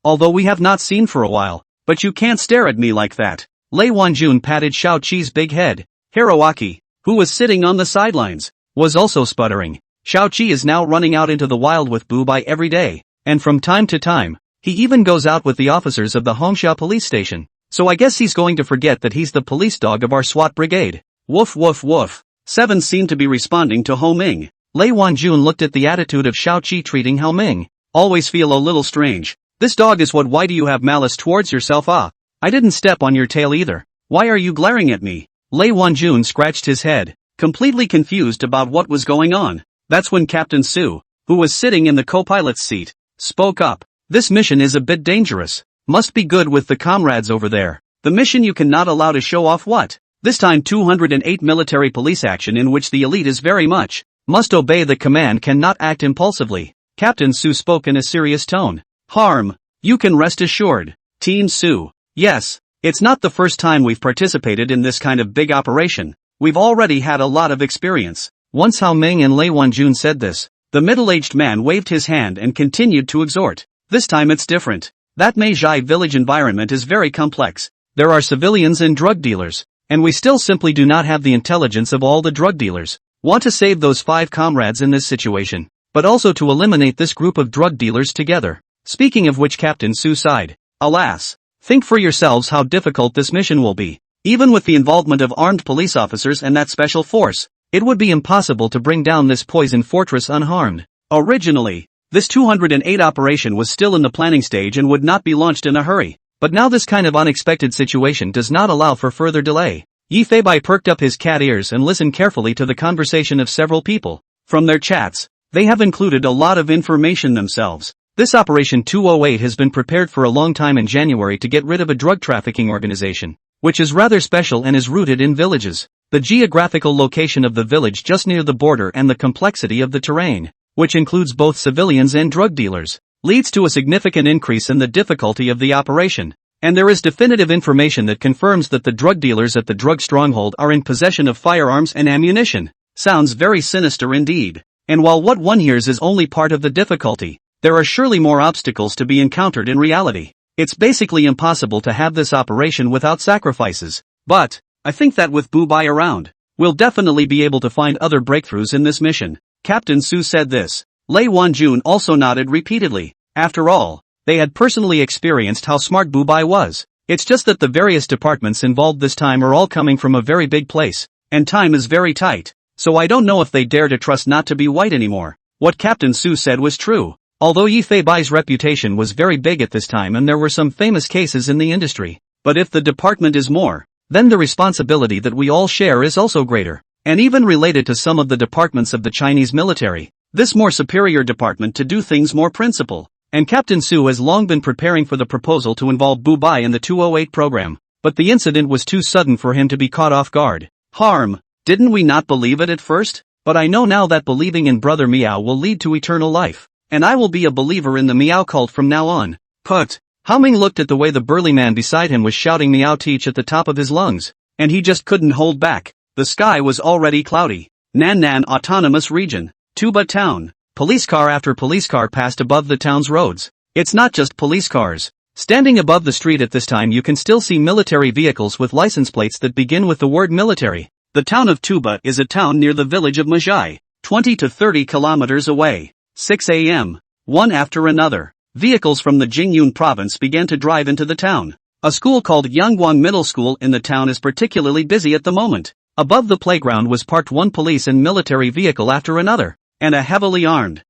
[SPEAKER 1] Although we have not seen for a while, but you can't stare at me like that. Lei Wanjun patted Xiao Qi's big head. Hiroaki, who was sitting on the sidelines, was also sputtering. Xiao Qi is now running out into the wild with Bu Bai every day, and from time to time, he even goes out with the officers of the Hongsha police station. So I guess he's going to forget that he's the police dog of our SWAT brigade. Woof woof woof. 7 seemed to be responding to Ho Ming. Lei Wanjun looked at the attitude of Xiao Qi treating Ho Ming. Always feel a little strange. This dog is what. Why do you have malice towards yourself? I didn't step on your tail either. Why are you glaring at me? Lei Wanjun scratched his head, completely confused about what was going on. That's when Captain Sue, who was sitting in the co-pilot's seat, spoke up. This mission is a bit dangerous. Must be good with the comrades over there. The mission you cannot allow to show off what? This time 208 military police action in which the elite is very much must obey the command, cannot act impulsively. Captain Sue spoke in a serious tone. Harm. You can rest assured. Team Sue. Yes, it's not the first time we've participated in this kind of big operation. We've already had a lot of experience. Once Hao Ming and Lei Wanjun said this, the middle-aged man waved his hand and continued to exhort. This time it's different. That Meizhai village environment is very complex. There are civilians and drug dealers, and we still simply do not have the intelligence of all the drug dealers. Want to save those 5 comrades in this situation, but also to eliminate this group of drug dealers together. Speaking of which, Captain Sue sighed. Alas, think for yourselves how difficult this mission will be. Even with the involvement of armed police officers and that special force, it would be impossible to bring down this poison fortress unharmed. Originally, this 208 operation was still in the planning stage and would not be launched in a hurry, but now this kind of unexpected situation does not allow for further delay. Yi Feibai perked up his cat ears and listened carefully to the conversation of several people. From their chats, they have included a lot of information themselves. This Operation 208 has been prepared for a long time in January to get rid of a drug trafficking organization, which is rather special and is rooted in villages. The geographical location of the village just near the border and the complexity of the terrain, which includes both civilians and drug dealers, leads to a significant increase in the difficulty of the operation. And there is definitive information that confirms that the drug dealers at the drug stronghold are in possession of firearms and ammunition. Sounds very sinister indeed. And while what one hears is only part of the difficulty, there are surely more obstacles to be encountered in reality. It's basically impossible to have this operation without sacrifices. But I think that with Bubai around, we'll definitely be able to find other breakthroughs in this mission. Captain Su said this. Lei Wanjun also nodded repeatedly. After all, they had personally experienced how smart Bubai was. It's just that the various departments involved this time are all coming from a very big place, and time is very tight, so I don't know if they dare to trust not to be white anymore. What Captain Su said was true. Although Yi Feibai's reputation was very big at this time and there were some famous cases in the industry, but if the department is more, then the responsibility that we all share is also greater, and even related to some of the departments of the Chinese military, this more superior department to do things more principle. And Captain Su has long been preparing for the proposal to involve Bubai in the 208 program, but the incident was too sudden for him to be caught off guard. Harm, didn't we not believe it at first? But I know now that believing in Brother Miao will lead to eternal life. And I will be a believer in the Miao cult from now on. Put. Hao Ming looked at the way the burly man beside him was shouting Miao teach at the top of his lungs, and he just couldn't hold back. The sky was already cloudy. Nan Autonomous Region. Tuba Town. Police car after police car passed above the town's roads. It's not just police cars. Standing above the street at this time you can still see military vehicles with license plates that begin with the word military. The town of Tuba is a town near the village of Majai, 20 to 30 kilometers away. 6 a.m. One after another, vehicles from the Jingyun province began to drive into the town. A school called Yangguang Middle School in the town is particularly busy at the moment. Above the playground was parked one police and military vehicle after another, and a heavily armed,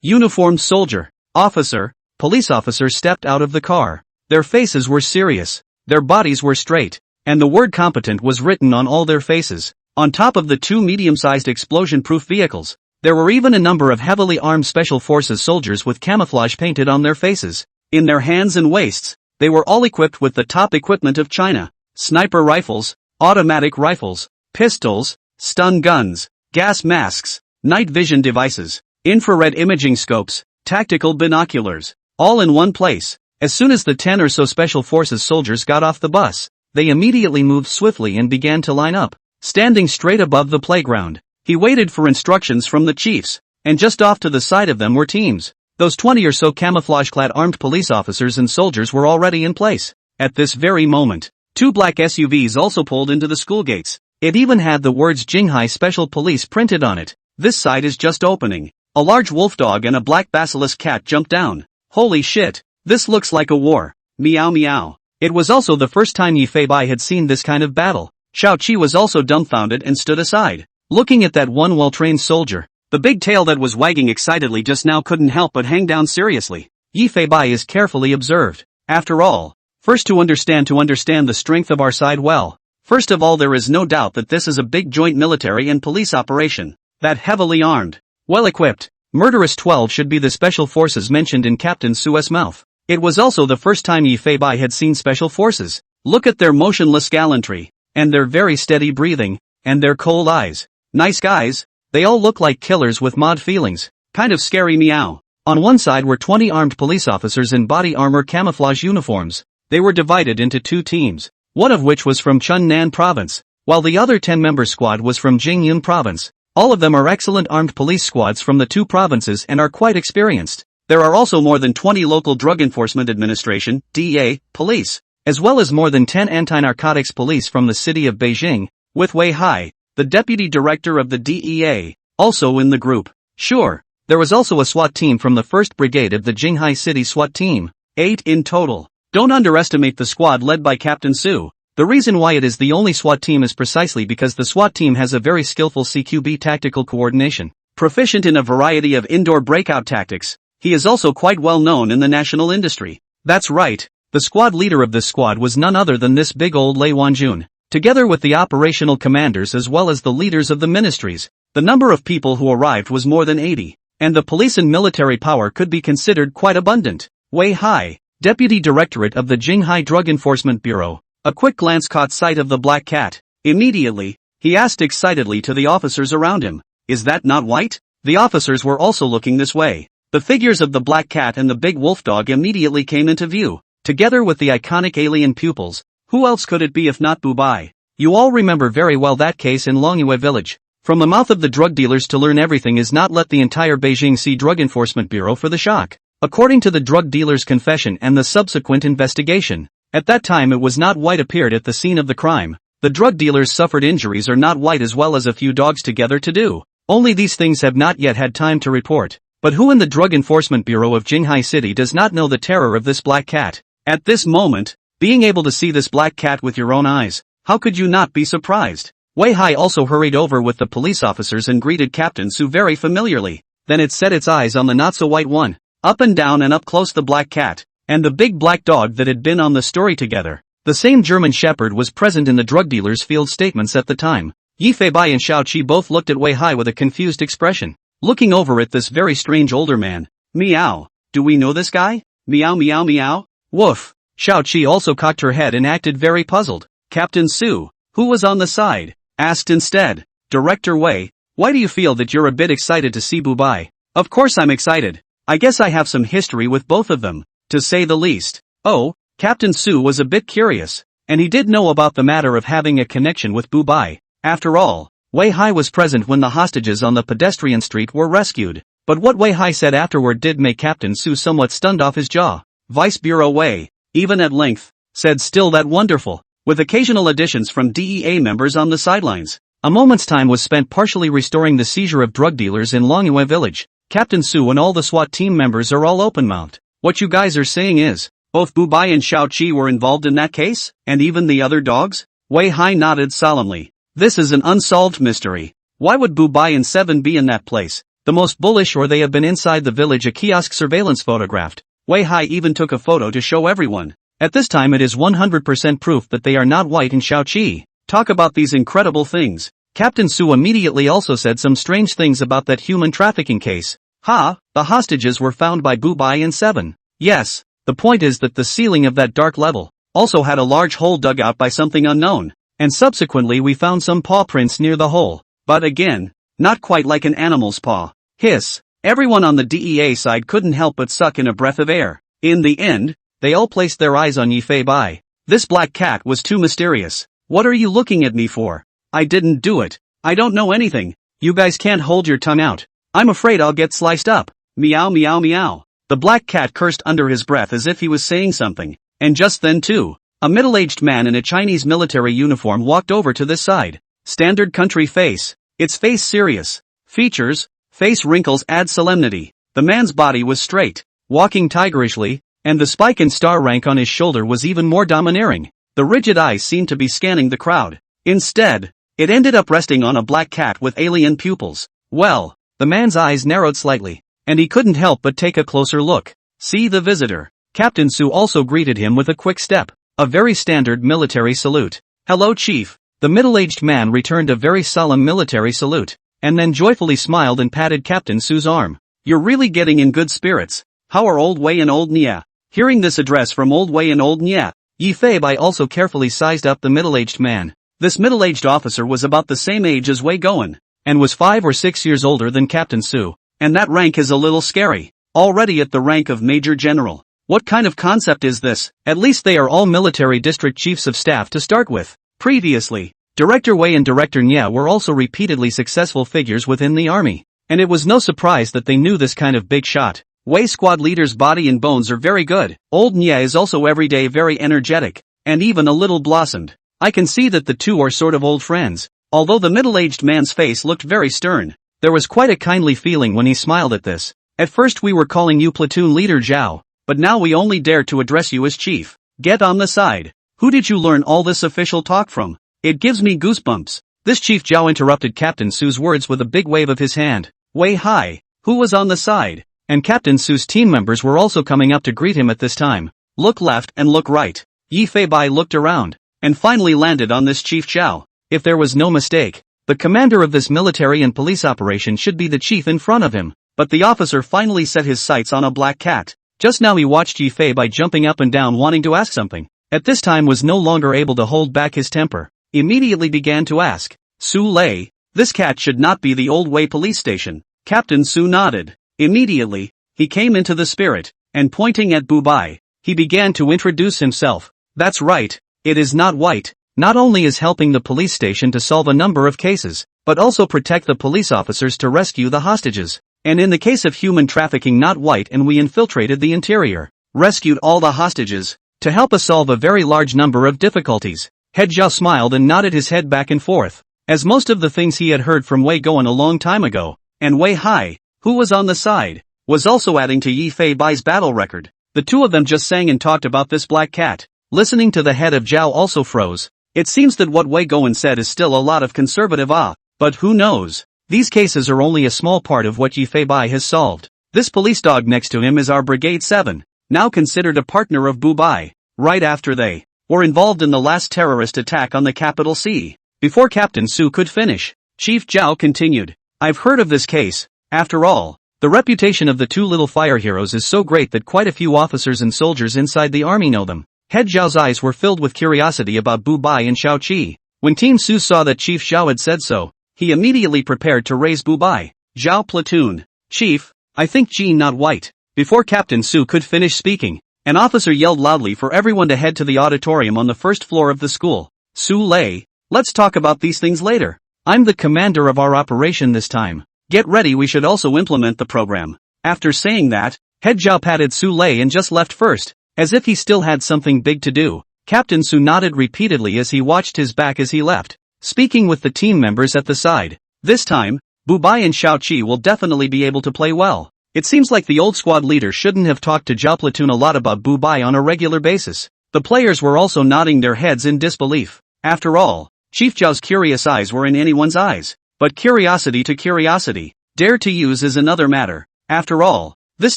[SPEAKER 1] uniformed soldier, officer, police officer stepped out of the car. Their faces were serious, their bodies were straight, and the word competent was written on all their faces. On top of the two medium-sized explosion-proof vehicles, there were even a number of heavily armed special forces soldiers with camouflage painted on their faces. In their hands and waists, they were all equipped with the top equipment of China. Sniper rifles, automatic rifles, pistols, stun guns, gas masks, night vision devices, infrared imaging scopes, tactical binoculars, all in one place. As soon as the 10 or so special forces soldiers got off the bus, they immediately moved swiftly and began to line up, standing straight above the playground. He waited for instructions from the chiefs, and just off to the side of them were teams. Those 20 or so camouflage-clad armed police officers and soldiers were already in place. At this very moment, two black SUVs also pulled into the school gates. It even had the words Jinghai Special Police printed on it. This side is just opening. A large wolf dog and a black basilisk cat jumped down. Holy shit, this looks like a war. Meow meow. It was also the first time Yi Feibai had seen this kind of battle. Shao Qi was also dumbfounded and stood aside, looking at that one well-trained soldier. The big tail that was wagging excitedly just now couldn't help but hang down seriously. Yi Feibai is carefully observed. After all, first to understand the strength of our side well. First of all, there is no doubt that this is a big joint military and police operation. That heavily armed, well-equipped, murderous 12 should be the special forces mentioned in Captain Su's mouth. It was also the first time Yi Feibai had seen special forces. Look at their motionless gallantry, and their very steady breathing, and their cold eyes. Nice guys, they all look like killers with mod feelings. Kind of scary meow. On one side were 20 armed police officers in body armor camouflage uniforms. They were divided into two teams, one of which was from Chunnan province, while the other 10-member squad was from Jingyun province. All of them are excellent armed police squads from the two provinces and are quite experienced. There are also more than 20 local Drug Enforcement Administration, DEA, police, as well as more than 10 anti-narcotics police from the city of Beijing, with Wei Hai, the deputy director of the DEA, also in the group. Sure, there was also a SWAT team from the 1st Brigade of the Jinghai City SWAT team, 8 in total. Don't underestimate the squad led by Captain Su. The reason why it is the only SWAT team is precisely because the SWAT team has a very skillful CQB tactical coordination. Proficient in a variety of indoor breakout tactics, he is also quite well known in the national industry. That's right, the squad leader of this squad was none other than this big old Lei Wanjun. together with the operational commanders as well as the leaders of the ministries. The number of people who arrived was more than 80, and the police and military power could be considered quite abundant. Wei Hai, Deputy Directorate of the Jinghai Drug Enforcement Bureau. A quick glance caught sight of the black cat. Immediately, he asked excitedly to the officers around him, "Is that not white?" The officers were also looking this way. The figures of the black cat and the big wolf dog immediately came into view, together with the iconic alien pupils. Who else could it be if not Bubai? You all remember very well that case in Longyue village. From the mouth of the drug dealers to learn everything is not let the entire Beijing Sea Drug Enforcement Bureau for the shock. According to the drug dealer's confession and the subsequent investigation, at that time it was not white appeared at the scene of the crime. The drug dealers suffered injuries are not white as well as a few dogs together to do. Only these things have not yet had time to report. But who in the Drug Enforcement Bureau of Jinghai City does not know the terror of this black cat? At this moment, being able to see this black cat with your own eyes, how could you not be surprised? Wei Hai also hurried over with the police officers and greeted Captain Su very familiarly. Then it set its eyes on the not-so-white one. Up and down and up close the black cat, and the big black dog that had been on the story together. The same German Shepherd was present in the drug dealer's field statements at the time. Yi Feibai and Xiao Qi both looked at Wei Hai with a confused expression. Looking over at this very strange older man. Meow. Do we know this guy? Meow meow meow. Woof. Xiao Qi also cocked her head and acted very puzzled. Captain Su, who was on the side, asked instead. Director Wei, why do you feel that you're a bit excited to see Bubai? Of course I'm excited. I guess I have some history with both of them, to say the least. Oh, Captain Su was a bit curious, and he did know about the matter of having a connection with Bubai. After all, Wei Hai was present when the hostages on the pedestrian street were rescued, but what Wei Hai said afterward did make Captain Su somewhat stunned off his jaw. Vice Bureau Wei, even at length, said still that wonderful, with occasional additions from DEA members on the sidelines. A moment's time was spent partially restoring the seizure of drug dealers in Longyue village. Captain Su and all the SWAT team members are all open-mouthed. What you guys are saying is, both Bubai and Xiao Qi were involved in that case, and even the other dogs? Wei Hai nodded solemnly. This is an unsolved mystery. Why would Bubai and Seven be in that place? The most bullish, or they have been inside the village. A kiosk surveillance photographed. Wei Hai even took a photo to show everyone. At this time it is 100% proof that they are not white in Xiao Qi. Talk about these incredible things. Captain Su immediately also said some strange things about that human trafficking case. The hostages were found by Bubai and Seven. Yes, the point is that the ceiling of that dark level also had a large hole dug out by something unknown. And subsequently we found some paw prints near the hole. But again, not quite like an animal's paw. Hiss. Everyone on the DEA side couldn't help but suck in a breath of air. In the end, they all placed their eyes on Yi Feibai. This black cat was too mysterious. What are you looking at me for? I didn't do it. I don't know anything. You guys can't hold your tongue out. I'm afraid I'll get sliced up. Meow meow meow. The black cat cursed under his breath as if he was saying something. And just then too, a middle-aged man in a Chinese military uniform walked over to this side. Standard country face. Its face serious. Features, face wrinkles add solemnity. The man's body was straight, walking tigerishly, and the spike and star rank on his shoulder was even more domineering. The rigid eyes seemed to be scanning the crowd. Instead, it ended up resting on a black cat with alien pupils. Well, the man's eyes narrowed slightly, and he couldn't help but take a closer look. See the visitor. Captain Su also greeted him with a quick step. A very standard military salute. Hello, Chief. The middle-aged man returned a very solemn military salute, and then joyfully smiled and patted Captain Su's arm. You're really getting in good spirits. How are Old Wei and Old Nia? Hearing this address from Old Wei and Old Nia, Yi Feibai also carefully sized up the middle-aged man. This middle-aged officer was about the same age as Wei Goen, and was 5 or 6 years older than Captain Su, and that rank is a little scary. Already at the rank of Major General. What kind of concept is this? At least they are all military district chiefs of staff to start with. Previously, Director Wei and Director Nia were also repeatedly successful figures within the army, and it was no surprise that they knew this kind of big shot. Wei squad leader's body and bones are very good. Old Nia is also everyday very energetic, and even a little blossomed. I can see that the two are sort of old friends. Although the middle-aged man's face looked very stern, there was quite a kindly feeling when he smiled at this. At first we were calling you platoon leader Zhao, but now we only dare to address you as chief. Get on the side. Who did you learn all this official talk from? It gives me goosebumps. This Chief Zhao interrupted Captain Su's words with a big wave of his hand. Wei Hai, who was on the side, and Captain Su's team members were also coming up to greet him at this time. Look left and look right. Yi Feibai looked around. and finally landed on this Chief Zhao. If there was no mistake, the commander of this military and police operation should be the chief in front of him, but the officer finally set his sights on a black cat. Just now he watched Yi Fei by jumping up and down wanting to ask something. At this time was no longer able to hold back his temper. Immediately began to ask, Su Lei, this cat should not be the Old Wei police station. Captain Su nodded. Immediately, he came into the spirit, and pointing at Bu Bai, he began to introduce himself. That's right, it is not white. Not only is helping the police station to solve a number of cases, but also protect the police officers to rescue the hostages. And in the case of human trafficking not white, and we infiltrated the interior, rescued all the hostages, to help us solve a very large number of difficulties. Head Zhao smiled and nodded his head back and forth, as most of the things he had heard from Wei Goen a long time ago, and Wei Hai, who was on the side, was also adding to Yi Fei Bai's battle record. The two of them just sang and talked about this black cat. Listening to the head of Zhao also froze. It seems that what Wei Goen said is still a lot of conservative but who knows? These cases are only a small part of what Yi Fei Bai has solved. This police dog next to him is our Brigade 7, now considered a partner of Bu Bai, right after they were involved in the last terrorist attack on the capital C. Before Captain Su could finish, Chief Zhao continued, I've heard of this case. After all, the reputation of the two little fire heroes is so great that quite a few officers and soldiers inside the army know them. Head Zhao's eyes were filled with curiosity about Bu Bai and Xiao Qi. When Team Su saw that Chief Zhao had said so, he immediately prepared to raise Bu Bai. Zhao platoon. Chief, I think Ji not white. Before Captain Su could finish speaking, an officer yelled loudly for everyone to head to the auditorium on the first floor of the school. Su Lei, let's talk about these things later. I'm the commander of our operation this time. Get ready, we should also implement the program. After saying that, Head Zhao patted Su Lei and just left first, as if he still had something big to do. Captain Su nodded repeatedly as he watched his back as he left, speaking with the team members at the side. This time, Bu Bai and Xiao Qi will definitely be able to play well. It seems like the old squad leader shouldn't have talked to Zhao platoon a lot about Bu Bai on a regular basis. The players were also nodding their heads in disbelief. After all, Chief Zhao's curious eyes were in anyone's eyes. But curiosity to curiosity, dare to use is another matter. After all, this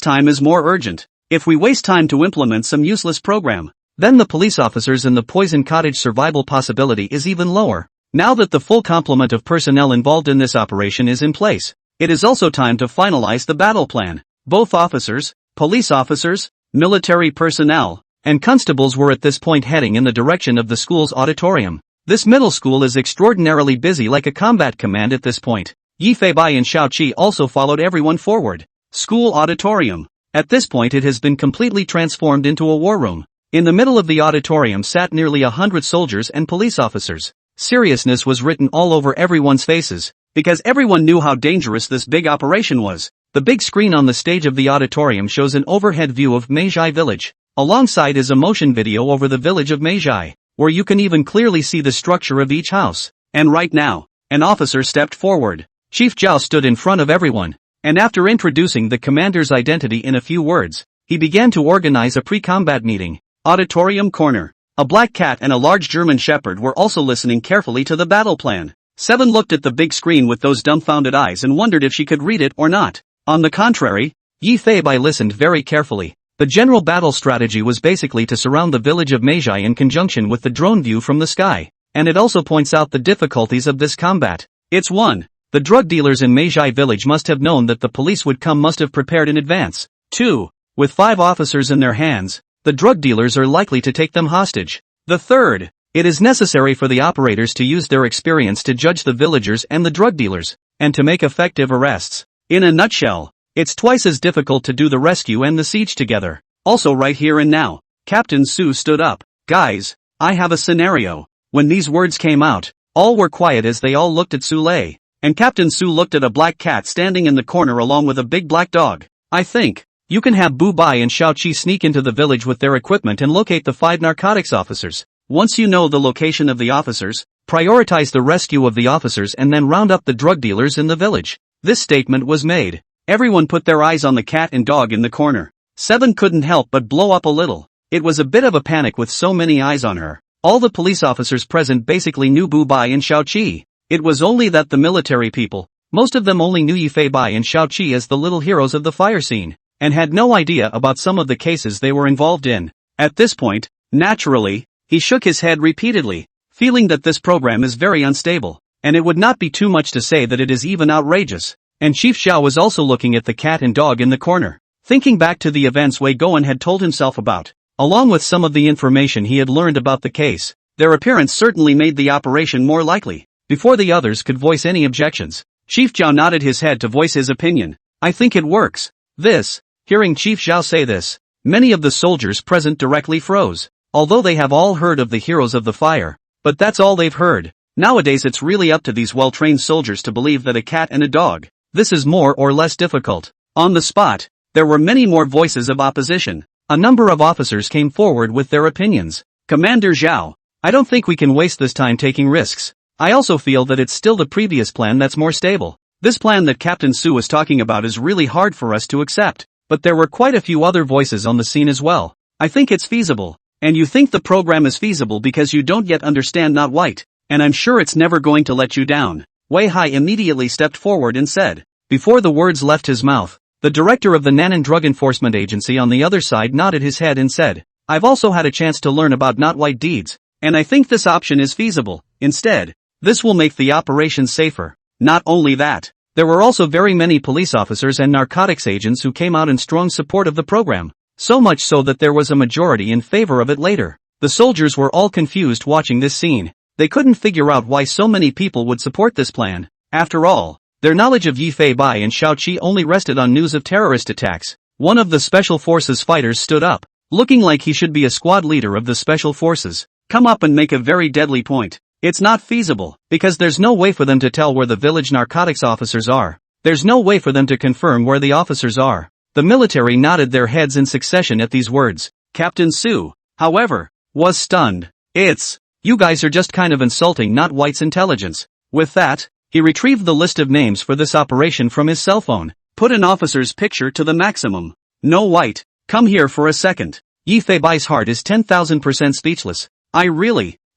[SPEAKER 1] time is more urgent. If we waste time to implement some useless program, then the police officers and the Poison Cottage survival possibility is even lower. Now that the full complement of personnel involved in this operation is in place, it is also time to finalize the battle plan. Both officers, police officers, military personnel, and constables were at this point heading in the direction of the school's auditorium. This middle school is extraordinarily busy, like a combat command at this point. Yi Fei Bai and Xiao Qi also followed everyone forward. School auditorium. At this point it has been completely transformed into a war room. In the middle of the auditorium sat nearly 100 soldiers and police officers. Seriousness was written all over everyone's faces, because everyone knew how dangerous this big operation was. The big screen on the stage of the auditorium shows an overhead view of Meizhai village. Alongside is a motion video over the village of Meizhai, where you can even clearly see the structure of each house. And right now, an officer stepped forward. Chief Zhao stood in front of everyone, and after introducing the commander's identity in a few words, he began to organize a pre-combat meeting. Auditorium corner. A black cat and a large German shepherd were also listening carefully to the battle plan. Seven looked at the big screen with those dumbfounded eyes and wondered if she could read it or not. On the contrary, Yi Fei Bai listened very carefully. The general battle strategy was basically to surround the village of Meizhai in conjunction with the drone view from the sky, and it also points out the difficulties of this combat. It's 1. The drug dealers in Meizhai village must have known that the police would come, must have prepared in advance. 2. With 5 officers in their hands, the drug dealers are likely to take them hostage. The 3rd, it is necessary for the operators to use their experience to judge the villagers and the drug dealers, and to make effective arrests. In a nutshell, it's twice as difficult to do the rescue and the siege together. Also right here and now, Captain Su stood up. Guys, I have a scenario. When these words came out, all were quiet as they all looked at Su Lei, and Captain Su looked at a black cat standing in the corner along with a big black dog. I think you can have Bu Bai and Xiao Qi sneak into the village with their equipment and locate the 5 narcotics officers. Once you know the location of the officers, prioritize the rescue of the officers and then round up the drug dealers in the village. This statement was made. Everyone put their eyes on the cat and dog in the corner. 7 couldn't help but blow up a little. It was a bit of a panic with so many eyes on her. All the police officers present basically knew Bu Bai and Xiao Qi. It was only that the military people, most of them only knew Yi Fei Bai and Xiao Qi as the little heroes of the fire scene, and had no idea about some of the cases they were involved in. At this point, naturally, He shook his head repeatedly, feeling that this program is very unstable, and it would not be too much to say that it is even outrageous. And Chief Xiao was also looking at the cat and dog in the corner, thinking back to the events Wei Goen had told himself about, along with some of the information he had learned about the case. Their appearance certainly made the operation more likely. Before the others could voice any objections, Chief Xiao nodded his head to voice his opinion. I think it works. Hearing Chief Xiao say this, many of the soldiers present directly froze, although they have all heard of the heroes of the fire, but that's all they've heard. Nowadays it's really up to these well-trained soldiers to believe that a cat and a dog. This is more or less difficult. On the spot, there were many more voices of opposition. A number of officers came forward with their opinions. Commander Zhao, I don't think we can waste this time taking risks. I also feel that it's still the previous plan that's more stable. This plan that Captain Su was talking about is really hard for us to accept, but there were quite a few other voices on the scene as well. I think it's feasible. And you think the program is feasible because you don't yet understand not white, and I'm sure it's never going to let you down. Wei Hai immediately stepped forward and said. Before the words left his mouth, the director of the Nannan Drug Enforcement Agency on the other side nodded his head and said, I've also had a chance to learn about not white deeds, and I think this option is feasible. Instead, this will make the operation safer. Not only that, there were also very many police officers and narcotics agents who came out in strong support of the program, so much so that there was a majority in favor of it later. The soldiers were all confused watching this scene. They couldn't figure out why so many people would support this plan. After all, their knowledge of Yi Fei Bai and Shao Qi only rested on news of terrorist attacks. One of the Special Forces fighters stood up, looking like he should be a squad leader of the Special Forces. Come up and make a very deadly point. It's not feasible, because there's no way for them to tell where the village narcotics officers are. There's no way for them to confirm where the officers are. The military nodded their heads in succession at these words. Captain Su, however, was stunned. You guys are just kind of insulting not white's intelligence. With that, he retrieved the list of names for this operation from his cell phone, put an officer's picture to the maximum. No white, come here for a second. Yi Fei Bai's heart is 10,000% speechless.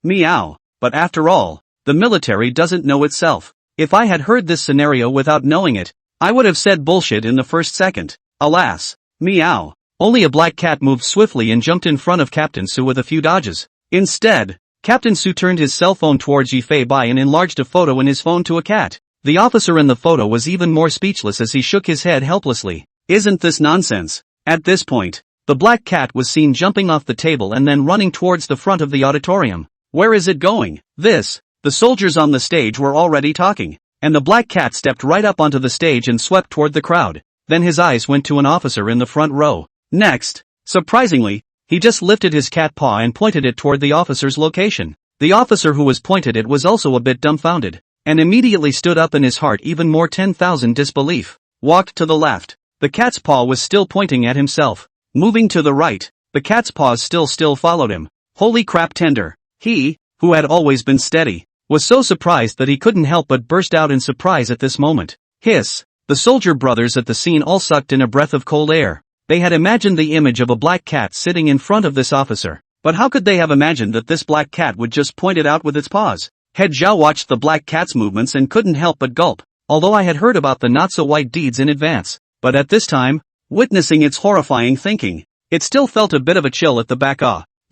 [SPEAKER 1] Meow. But after all, the military doesn't know itself. If I had heard this scenario without knowing it, I would have said bullshit in the first second. Alas, meow. Only a black cat moved swiftly and jumped in front of Captain Su with a few dodges. Instead, Captain Su turned his cell phone towards Yi Fei Bai and enlarged a photo in his phone to a cat. The officer in the photo was even more speechless as he shook his head helplessly. Isn't this nonsense? At this point, the black cat was seen jumping off the table and then running towards the front of the auditorium. Where is it going? The soldiers on the stage were already talking, and the black cat stepped right up onto the stage and swept toward the crowd. Then his eyes went to an officer in the front row. Next, surprisingly, he just lifted his cat paw and pointed it toward the officer's location. The officer who was pointed at was also a bit dumbfounded, and immediately stood up in his heart even more 10,000 disbelief. Walked to the left. The cat's paw was still pointing at himself. Moving to the right, the cat's paws still followed him. Holy crap tender. He, who had always been steady, was so surprised that he couldn't help but burst out in surprise at this moment. Hiss. The soldier brothers at the scene all sucked in a breath of cold air. They had imagined the image of a black cat sitting in front of this officer, but how could they have imagined that this black cat would just point it out with its paws? Head Zhao watched the black cat's movements and couldn't help but gulp, although I had heard about the not-so-white deeds in advance. But at this time, witnessing its horrifying thinking, it still felt a bit of a chill at the back.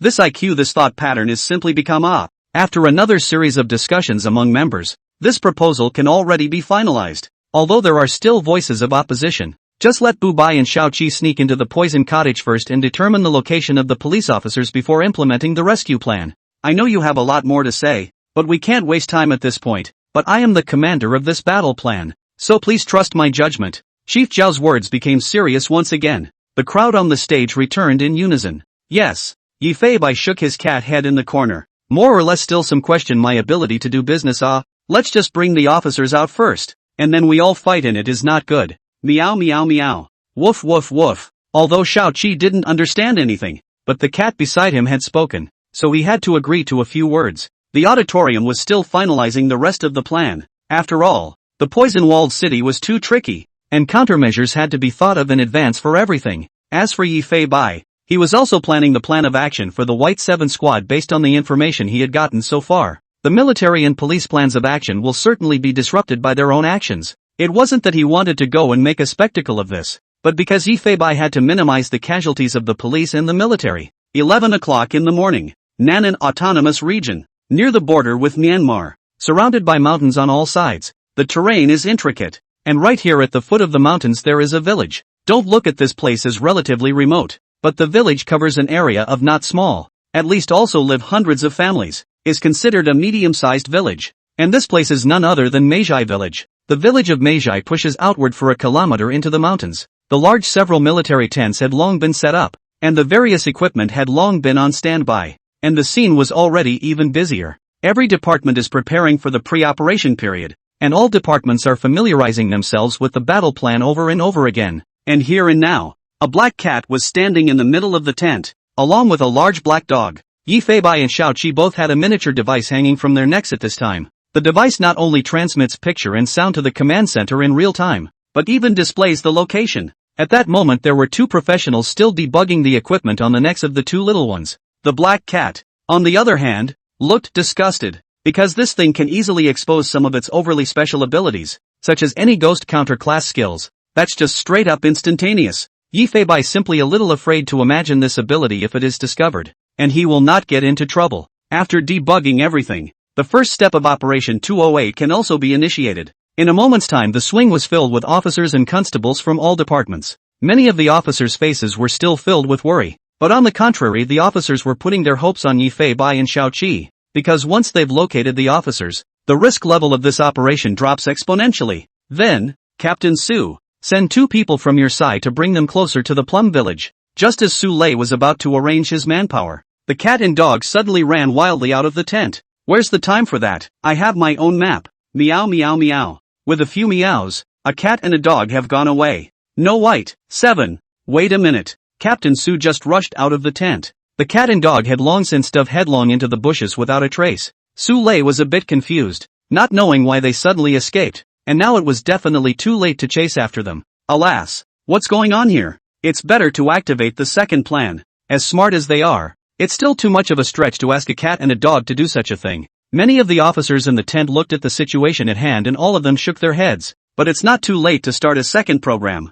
[SPEAKER 1] This thought pattern is simply become After another series of discussions among members, this proposal can already be finalized. Although there are still voices of opposition, just let Bu Bai and Shao Qi sneak into the poison cottage first and determine the location of the police officers before implementing the rescue plan. I know you have a lot more to say, but we can't waste time at this point. But I am the commander of this battle plan, so please trust my judgment. Chief Zhao's words became serious once again. The crowd on the stage returned in unison. Yes. Yi Fei Bai shook his cat head in the corner. More or less still some question my ability to do business. Let's just bring the officers out first, and then we all fight, and it is not good. Meow meow meow. Woof woof woof. Although Shao Qi didn't understand anything, but the cat beside him had spoken, so he had to agree to a few words. The auditorium was still finalizing the rest of the plan. After all, the poison-walled city was too tricky, and countermeasures had to be thought of in advance for everything. As for Yi Fei Bai, he was also planning the plan of action for the White 7 squad based on the information he had gotten so far. The military and police plans of action will certainly be disrupted by their own actions. It wasn't that he wanted to go and make a spectacle of this, but because Yi Fei Bai had to minimize the casualties of the police and the military. 11 o'clock in the morning. Nanan Autonomous Region, near the border with Myanmar, surrounded by mountains on all sides. The terrain is intricate, and right here at the foot of the mountains there is a village. Don't look at this place as relatively remote, but the village covers an area of not small, at least also live hundreds of families, is considered a medium-sized village. And this place is none other than Meijai village. The village of Meijai pushes outward for a kilometer into the mountains. The large several military tents had long been set up, and the various equipment had long been on standby, and the scene was already even busier. Every department is preparing for the pre-operation period, and all departments are familiarizing themselves with the battle plan over and over again. And here and now, a black cat was standing in the middle of the tent, along with a large black dog. Yi Feibai and Xiao Qi both had a miniature device hanging from their necks at this time. The device not only transmits picture and sound to the command center in real time, but even displays the location. At that moment there were two professionals still debugging the equipment on the necks of the two little ones. The black cat, on the other hand, looked disgusted, because this thing can easily expose some of its overly special abilities, such as any ghost counter-class skills. That's just straight up instantaneous. Yi Feibai simply a little afraid to imagine this ability if it is discovered, and he will not get into trouble. After debugging everything, the first step of Operation 208 can also be initiated. In a moment's time the swing was filled with officers and constables from all departments. Many of the officers' faces were still filled with worry, but on the contrary the officers were putting their hopes on Yi Feibai and Xiao Qi, because once they've located the officers, the risk level of this operation drops exponentially. Then, Captain Su, send 2 people from your side to bring them closer to the Plum Village. Just as Su Lei was about to arrange his manpower, the cat and dog suddenly ran wildly out of the tent. Where's the time for that? I have my own map. Meow meow meow. With a few meows, a cat and a dog have gone away. No white. 7. Wait a minute. Captain Su just rushed out of the tent. The cat and dog had long since dove headlong into the bushes without a trace. Su Lei was a bit confused, not knowing why they suddenly escaped, and now it was definitely too late to chase after them. Alas, what's going on here? It's better to activate the second plan. As smart as they are, it's still too much of a stretch to ask a cat and a dog to do such a thing. Many of the officers in the tent looked at the situation at hand and all of them shook their heads. But it's not too late to start a second program.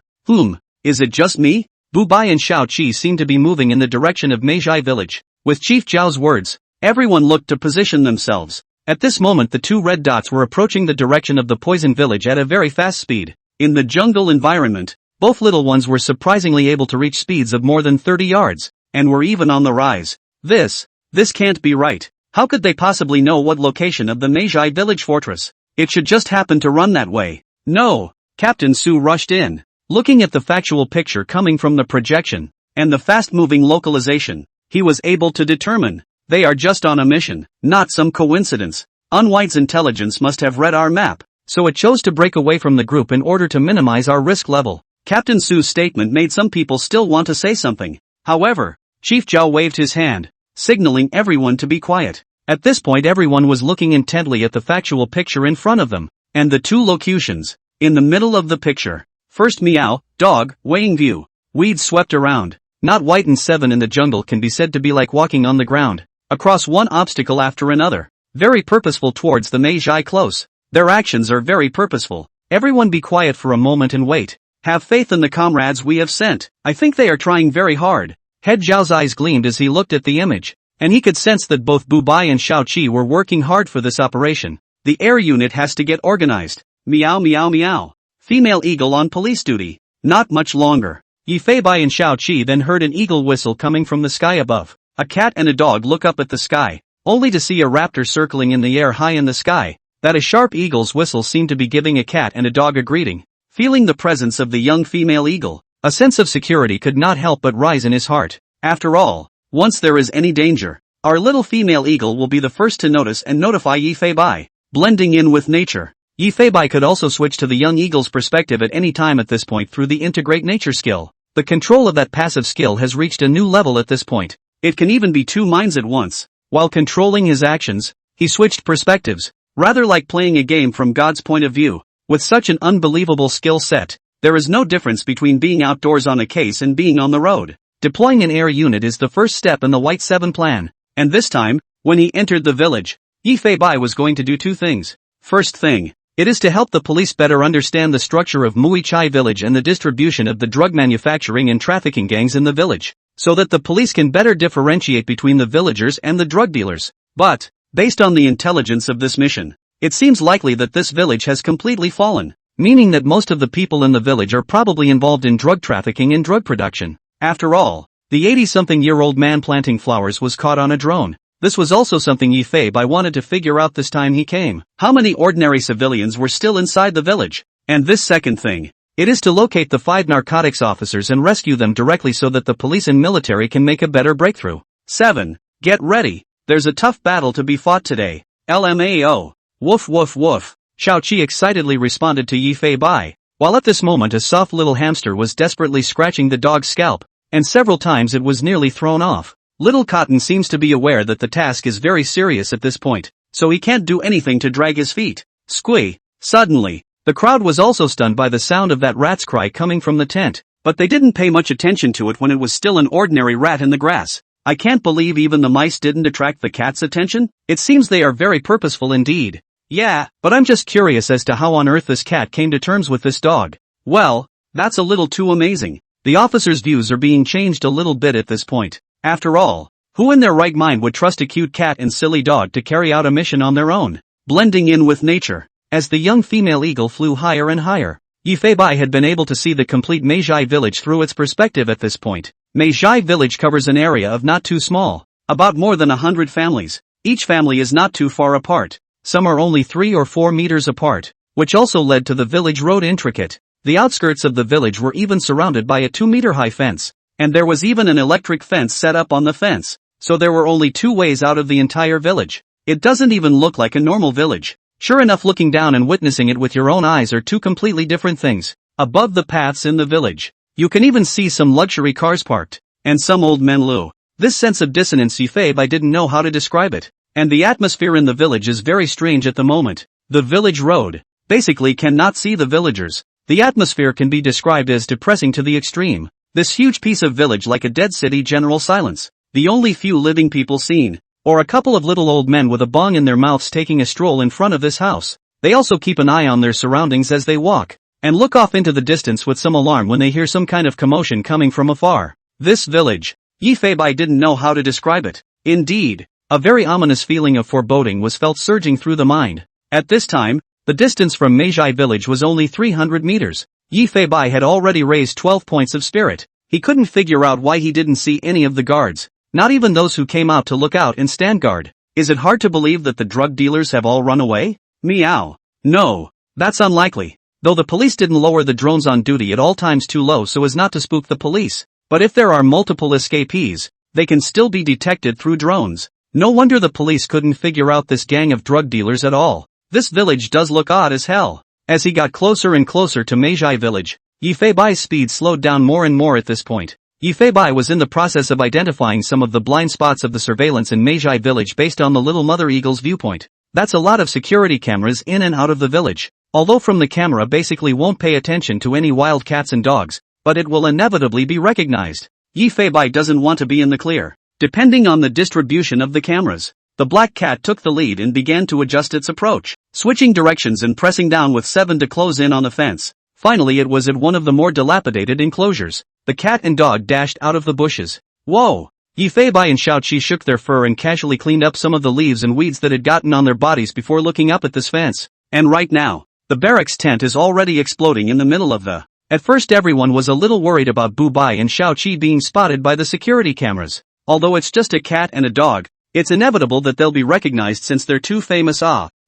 [SPEAKER 1] Is it just me? Bu Bai and Xiao Qi seemed to be moving in the direction of Meijai village. With Chief Zhao's words, everyone looked to position themselves. At this moment the 2 red dots were approaching the direction of the poison village at a very fast speed. In the jungle environment, both little ones were surprisingly able to reach speeds of more than 30 yards, and were even on the rise. This can't be right. How could they possibly know what location of the Meijai village fortress? It should just happen to run that way. No! Captain Su rushed in. Looking at the factual picture coming from the projection, and the fast-moving localization, he was able to determine, they are just on a mission, not some coincidence. Unwhite's intelligence must have read our map, so it chose to break away from the group in order to minimize our risk level. Captain Su's statement made some people still want to say something. However, Chief Zhao waved his hand, signaling everyone to be quiet. At this point everyone was looking intently at the factual picture in front of them, and the 2 locutions, in the middle of the picture. First meow, dog, weighing view. Weeds swept around. Not white and 7 in the jungle can be said to be like walking on the ground, across one obstacle after another. Very purposeful towards the Meijai close. Their actions are very purposeful. Everyone be quiet for a moment and wait. Have faith in the comrades we have sent. I think they are trying very hard. Head Zhao's eyes gleamed as he looked at the image, and he could sense that both Bu Bai and Xiao Qi were working hard for this operation. The air unit has to get organized. Meow meow meow. Female eagle on police duty. Not much longer. Yi Feibai and Xiao Qi then heard an eagle whistle coming from the sky above. A cat and a dog look up at the sky, only to see a raptor circling in the air high in the sky. That a sharp eagle's whistle seemed to be giving a cat and a dog a greeting. Feeling the presence of the young female eagle, a sense of security could not help but rise in his heart. After all, once there is any danger, our little female eagle will be the first to notice and notify Yi Feibai. Blending in with nature. Yi Feibai could also switch to the young eagle's perspective at any time at this point through the Integrate Nature skill. The control of that passive skill has reached a new level at this point. It can even be 2 minds at once. While controlling his actions, he switched perspectives, rather like playing a game from God's point of view. With such an unbelievable skill set, there is no difference between being outdoors on a case and being on the road. Deploying an air unit is the first step in the White 7 plan, and this time, when he entered the village, Yi Feibai was going to do 2 things. First thing, it is to help the police better understand the structure of Mui Chai village and the distribution of the drug manufacturing and trafficking gangs in the village. so that the police can better differentiate between the villagers and the drug dealers. But, based on the intelligence of this mission, it seems likely that this village has completely fallen, meaning that most of the people in the village are probably involved in drug trafficking and drug production. After all, the 80-something-year-old man planting flowers was caught on a drone. This was also something Yifei wanted to figure out this time he came. How many ordinary civilians were still inside the village? And this second thing, it is to locate the 5 narcotics officers and rescue them directly so that the police and military can make a better breakthrough. 7. Get ready. There's a tough battle to be fought today. LMAO. Woof woof woof. Xiao Qi excitedly responded to Yifei Bai, while at this moment a soft little hamster was desperately scratching the dog's scalp, and several times it was nearly thrown off. Little Cotton seems to be aware that the task is very serious at this point, so he can't do anything to drag his feet. Squee. Suddenly, the crowd was also stunned by the sound of that rat's cry coming from the tent, but they didn't pay much attention to it when it was still an ordinary rat in the grass. I can't believe even the mice didn't attract the cat's attention. It seems they are very purposeful indeed. Yeah, but I'm just curious as to how on earth this cat came to terms with this dog. Well, that's a little too amazing. The officers' views are being changed a little bit at this point. After all, who in their right mind would trust a cute cat and silly dog to carry out a mission on their own? Blending in with nature. As the young female eagle flew higher and higher, Yifei Bai had been able to see the complete Meizhai village through its perspective at this point. Meizhai village covers an area of not too small, about more than 100 families. Each family is not too far apart. Some are only 3 or 4 meters apart, which also led to the village road intricate. The outskirts of the village were even surrounded by a 2-meter-high fence, and there was even an electric fence set up on the fence, so there were only 2 ways out of the entire village. It doesn't even look like a normal village. Sure enough, looking down and witnessing it with your own eyes are 2 completely different things. Above the paths in the village, you can even see some luxury cars parked, and some old men loo. This sense of dissonance Yifei Bai didn't know how to describe it, and the atmosphere in the village is very strange at the moment. The village road basically cannot see the villagers. The atmosphere can be described as depressing to the extreme. This huge piece of village like a dead city, general silence. The only few living people seen, or a couple of little old men with a bong in their mouths taking a stroll in front of this house. They also keep an eye on their surroundings as they walk, and look off into the distance with some alarm when they hear some kind of commotion coming from afar. This village, Yifei Bai didn't know how to describe it. Indeed, a very ominous feeling of foreboding was felt surging through the mind. At this time, the distance from Meizhai village was only 300 meters. Yifei Bai had already raised 12 points of spirit. He couldn't figure out why he didn't see any of the guards, not even those who came out to look out and stand guard. Is it hard to believe that the drug dealers have all run away? Meow. No, that's unlikely. Though the police didn't lower the drones on duty at all times too low so as not to spook the police. But if there are multiple escapees, they can still be detected through drones. No wonder the police couldn't figure out this gang of drug dealers at all. This village does look odd as hell. As he got closer and closer to Meizhai village, Yifei Bai's speed slowed down more and more at this point. Yifei Bai was in the process of identifying some of the blind spots of the surveillance in Meizhai village based on the little mother eagle's viewpoint. That's a lot of security cameras in and out of the village. Although from the camera basically won't pay attention to any wild cats and dogs, but it will inevitably be recognized. Yifei Bai doesn't want to be in the clear. Depending on the distribution of the cameras, the black cat took the lead and began to adjust its approach, switching directions and pressing down with 7 to close in on the fence. Finally it was at one of the more dilapidated enclosures. The cat and dog dashed out of the bushes. Whoa! Yifei Bai and Xiao Qi shook their fur and casually cleaned up some of the leaves and weeds that had gotten on their bodies before looking up at this fence. And right now, the barracks tent is already exploding in the middle of the... At first everyone was a little worried about Bu Bai and Xiao Qi being spotted by the security cameras. Although it's just a cat and a dog, it's inevitable that they'll be recognized since they're too famous.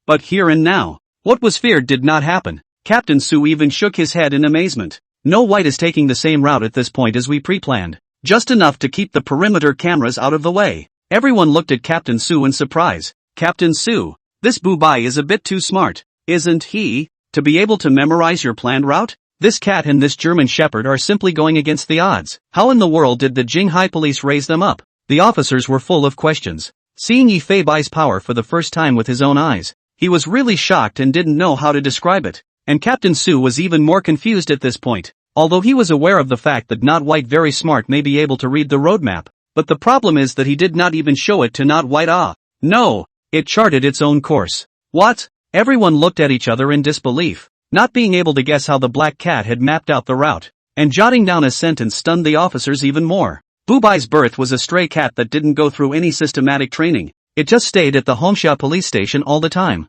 [SPEAKER 1] But here and now, what was feared did not happen. Captain Su even shook his head in amazement. No, White is taking the same route at this point as we pre-planned. Just enough to keep the perimeter cameras out of the way. Everyone looked at Captain Su in surprise. Captain Su, this Bu Bai is a bit too smart, isn't he, to be able to memorize your planned route? This cat and this German Shepherd are simply going against the odds. How in the world did the Jinghai police raise them up? The officers were full of questions. Seeing Yifei Bai's power for the first time with his own eyes, he was really shocked and didn't know how to describe it. And Captain Su was even more confused at this point. Although he was aware of the fact that Not White very smart may be able to read the roadmap, but the problem is that he did not even show it to Not White. No, it charted its own course. What? Everyone looked at each other in disbelief, not being able to guess how the black cat had mapped out the route, and jotting down a sentence stunned the officers even more. Bubai's birth was a stray cat that didn't go through any systematic training. It just stayed at the Homxia police station all the time.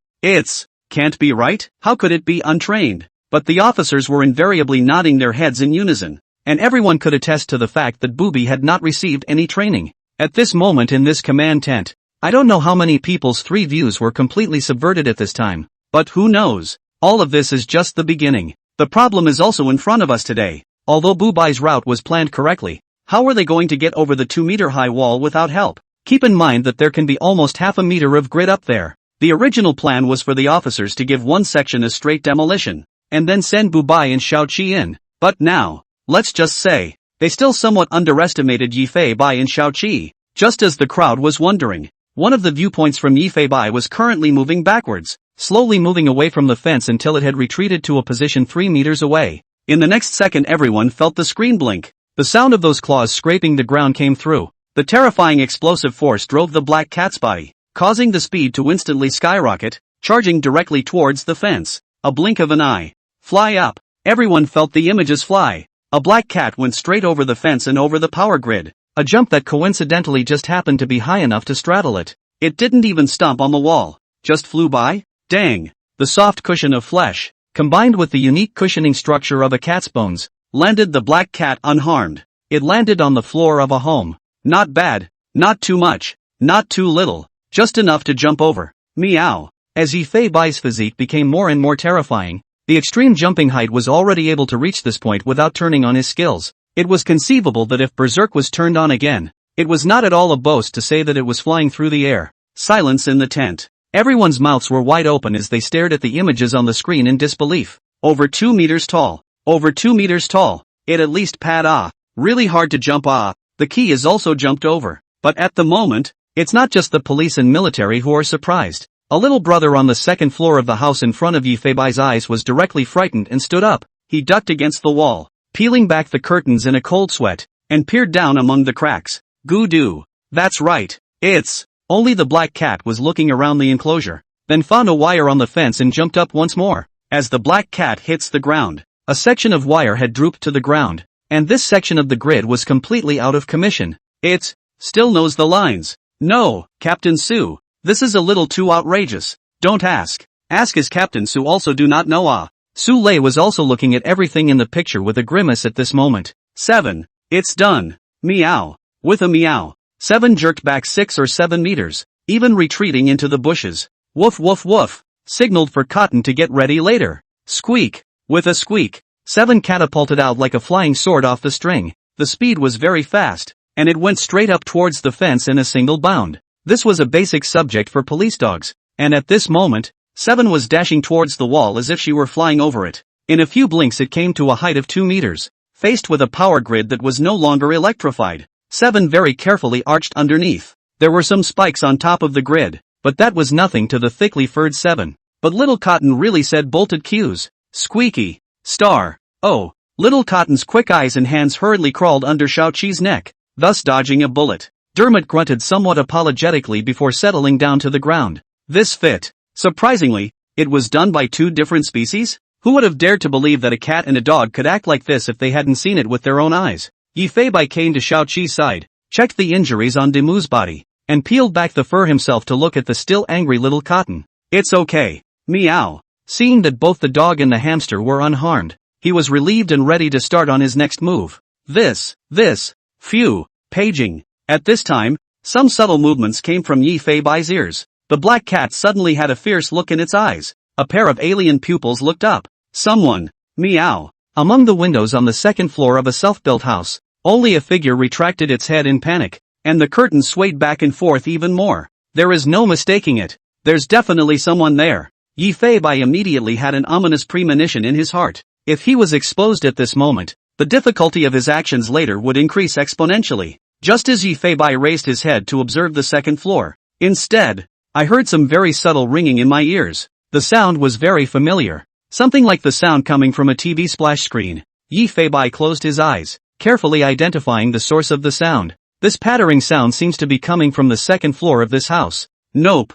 [SPEAKER 1] Can't be right? How could it be untrained? But the officers were invariably nodding their heads in unison, and everyone could attest to the fact that Booby had not received any training. At this moment in this command tent, I don't know how many people's 3 views were completely subverted at this time, but who knows? All of this is just the beginning. The problem is also in front of us today. Although Bubai's route was planned correctly, how were they going to get over the 2-meter-high wall without help? Keep in mind that there can be almost half a meter of grid up there. The original plan was for the officers to give one section a straight demolition, and then send Bubai and Xiaoqi in. But now, let's just say, they still somewhat underestimated Yifei Bai and Xiaoqi. Just as the crowd was wondering, one of the viewpoints from Yifei Bai was currently moving backwards, slowly moving away from the fence until it had retreated to a position 3 meters away. In the next second everyone felt the screen blink. The sound of those claws scraping the ground came through. The terrifying explosive force drove the black cat's body, causing the speed to instantly skyrocket, charging directly towards the fence. A blink of an eye. Fly up. Everyone felt the images fly. A black cat went straight over the fence and over the power grid. A jump that coincidentally just happened to be high enough to straddle it. It didn't even stomp on the wall. Just flew by? Dang. The soft cushion of flesh, combined with the unique cushioning structure of a cat's bones, landed the black cat unharmed. It landed on the floor of a home. Not bad. Not too much. Not too little. Just enough to jump over. Meow. As Yifei Bai's physique became more and more terrifying, the extreme jumping height was already able to reach this point without turning on his skills. It was conceivable that if Berserk was turned on again, it was not at all a boast to say that it was flying through the air. Silence in the tent. Everyone's mouths were wide open as they stared at the images on the screen in disbelief. Over 2 meters tall. Over 2 meters tall. It at least really hard to jump The key is also jumped over. But at the moment, it's not just the police and military who are surprised. A little brother on the second floor of the house in front of Yifei Bai's eyes was directly frightened and stood up. He ducked against the wall, peeling back the curtains in a cold sweat, and peered down among the cracks. Goo-doo. That's right. Only the black cat was looking around the enclosure, then found a wire on the fence and jumped up once more. As the black cat hits the ground, a section of wire had drooped to the ground, and this section of the grid was completely out of commission. It still knows the lines. No, Captain Su. This is a little too outrageous. Don't ask. Ask as Captain Su also do not know. Su Lei was also looking at everything in the picture with a grimace at this moment. 7. It's done. Meow. With a meow, 7 jerked back 6 or 7 meters, even retreating into the bushes. Woof woof woof. Signaled for Cotton to get ready later. Squeak. With a squeak, 7 catapulted out like a flying sword off the string. The speed was very fast, and it went straight up towards the fence in a single bound. This was a basic subject for police dogs, and at this moment, 7 was dashing towards the wall as if she were flying over it. In a few blinks it came to a height of 2 meters, faced with a power grid that was no longer electrified. 7 very carefully arched underneath. There were some spikes on top of the grid, but that was nothing to the thickly furred 7. But Little Cotton really said bolted cues. Squeaky. Star. Oh. Little Cotton's quick eyes and hands hurriedly crawled under Xiaoqi's neck, thus dodging a bullet. Dermot grunted somewhat apologetically before settling down to the ground. This fit. Surprisingly, it was done by 2 different species? Who would have dared to believe that a cat and a dog could act like this if they hadn't seen it with their own eyes? Yifei Bai came to Xiaoqi's side, checked the injuries on Demu's body, and peeled back the fur himself to look at the still angry Little Cotton. It's okay. Meow. Seeing that both the dog and the hamster were unharmed, he was relieved and ready to start on his next move. Phew. Paging. At this time, some subtle movements came from Yifei Bai's ears. The black cat suddenly had a fierce look in its eyes. A pair of alien pupils looked up. Someone. Meow. Among the windows on the second floor of a self-built house, only a figure retracted its head in panic, and the curtains swayed back and forth even more. There is no mistaking it. There's definitely someone there. Yifei Bai immediately had an ominous premonition in his heart. If he was exposed at this moment, the difficulty of his actions later would increase exponentially. Just as Yifei Bai raised his head to observe the second floor, instead, I heard some very subtle ringing in my ears. The sound was very familiar. Something like the sound coming from a TV splash screen. Yifei Bai closed his eyes, carefully identifying the source of the sound. This pattering sound seems to be coming from the second floor of this house. Nope.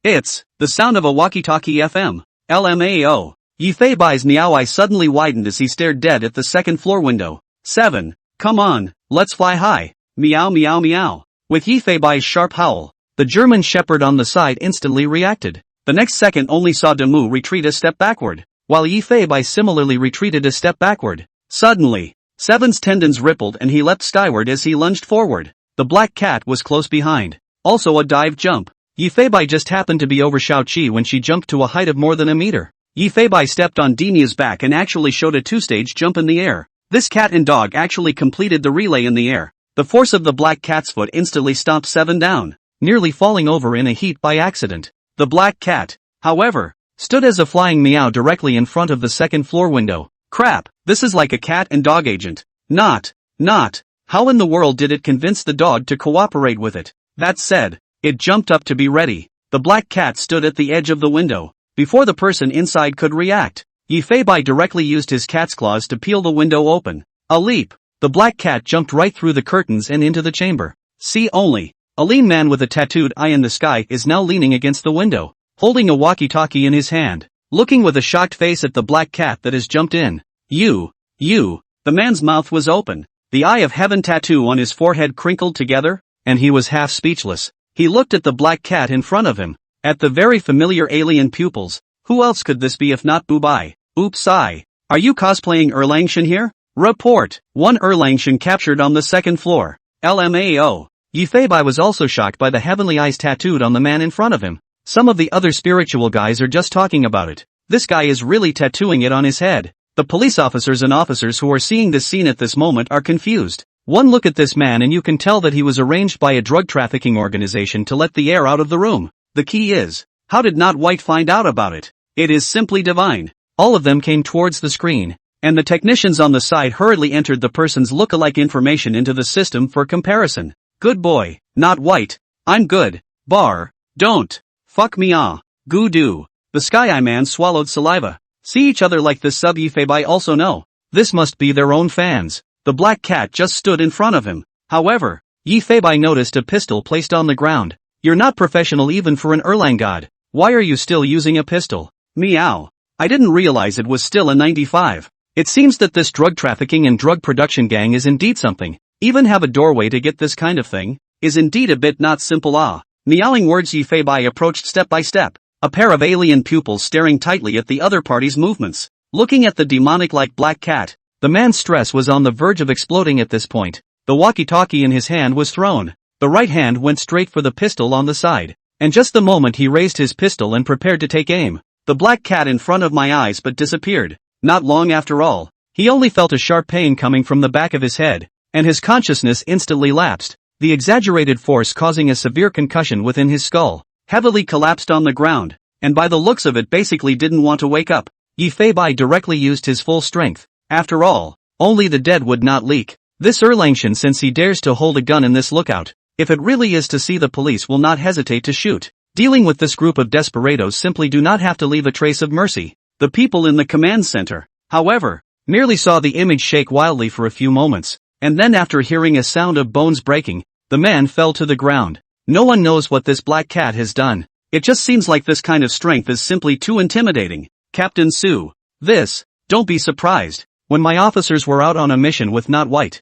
[SPEAKER 1] It's the sound of a walkie-talkie FM. LMAO. Yifei Bai's meow eye suddenly widened as he stared dead at the second floor window. 7. Come on, let's fly high. Meow meow meow. With Yifeibai's sharp howl, the German shepherd on the side instantly reacted. The next second only saw Demu retreat a step backward, while Yifeibai similarly retreated a step backward. Suddenly, Seven's tendons rippled and he leapt skyward as he lunged forward. The black cat was close behind. Also a dive jump. Yifeibai just happened to be over Xiaoqi when she jumped to a height of more than a meter. Yifeibai stepped on Demia's back and actually showed a two-stage jump in the air. This cat and dog actually completed the relay in the air. The force of the black cat's foot instantly stomped Seven down, nearly falling over in a heap by accident. The black cat, however, stood as a flying meow directly in front of the second floor window. Crap, this is like a cat and dog agent. Not. How in the world did it convince the dog to cooperate with it? That said, it jumped up to be ready. The black cat stood at the edge of the window. Before the person inside could react, Yifeibai directly used his cat's claws to peel the window open. A leap. The black cat jumped right through the curtains and into the chamber. See only. A lean man with a tattooed eye in the sky is now leaning against the window, holding a walkie-talkie in his hand, looking with a shocked face at the black cat that has jumped in. You. The man's mouth was open. The eye of heaven tattoo on his forehead crinkled together, and he was half speechless. He looked at the black cat in front of him, at the very familiar alien pupils. Who else could this be if not Bubai? Oops, are you cosplaying Erlangshan here? Report. One Erlangshan captured on the second floor. LMAO. Yifeibai was also shocked by the heavenly eyes tattooed on the man in front of him. Some of the other spiritual guys are just talking about it. This guy is really tattooing it on his head. The police officers and officers who are seeing this scene at this moment are confused. One look at this man and you can tell that he was arranged by a drug trafficking organization to let the air out of the room. The key is, how did not White find out about it? It is simply divine. All of them came towards the screen, and the technicians on the side hurriedly entered the person's look-alike information into the system for comparison. Good boy, not White. I'm good. Bar. Don't. Fuck me Goo do. The Sky-Eye man swallowed saliva. See each other like this sub Yifeibai also know. This must be their own fans. The black cat just stood in front of him. However, Yifeibai noticed a pistol placed on the ground. You're not professional even for an Erlang god. Why are you still using a pistol? Meow. I didn't realize it was still a 95. It seems that this drug trafficking and drug production gang is indeed something. Even have a doorway to get this kind of thing, is indeed a bit not simple. Meowing words. Yifeibai approached step by step, a pair of alien pupils staring tightly at the other party's movements. Looking at the demonic-like black cat, the man's stress was on the verge of exploding at this point. The walkie-talkie in his hand was thrown. The right hand went straight for the pistol on the side, and just the moment he raised his pistol and prepared to take aim, the black cat in front of my eyes but disappeared. Not long after all, he only felt a sharp pain coming from the back of his head, and his consciousness instantly lapsed, the exaggerated force causing a severe concussion within his skull. Heavily collapsed on the ground, and by the looks of it basically didn't want to wake up. Yifeibai directly used his full strength. After all, only the dead would not leak. This Erlangshan, since he dares to hold a gun in this lookout, if it really is to see the police, will not hesitate to shoot. Dealing with this group of desperados simply do not have to leave a trace of mercy. The people in the command center, however, merely saw the image shake wildly for a few moments, and then after hearing a sound of bones breaking, the man fell to the ground. No one knows what this black cat has done. It just seems like this kind of strength is simply too intimidating. Captain Sue. Don't be surprised. When my officers were out on a mission with Not White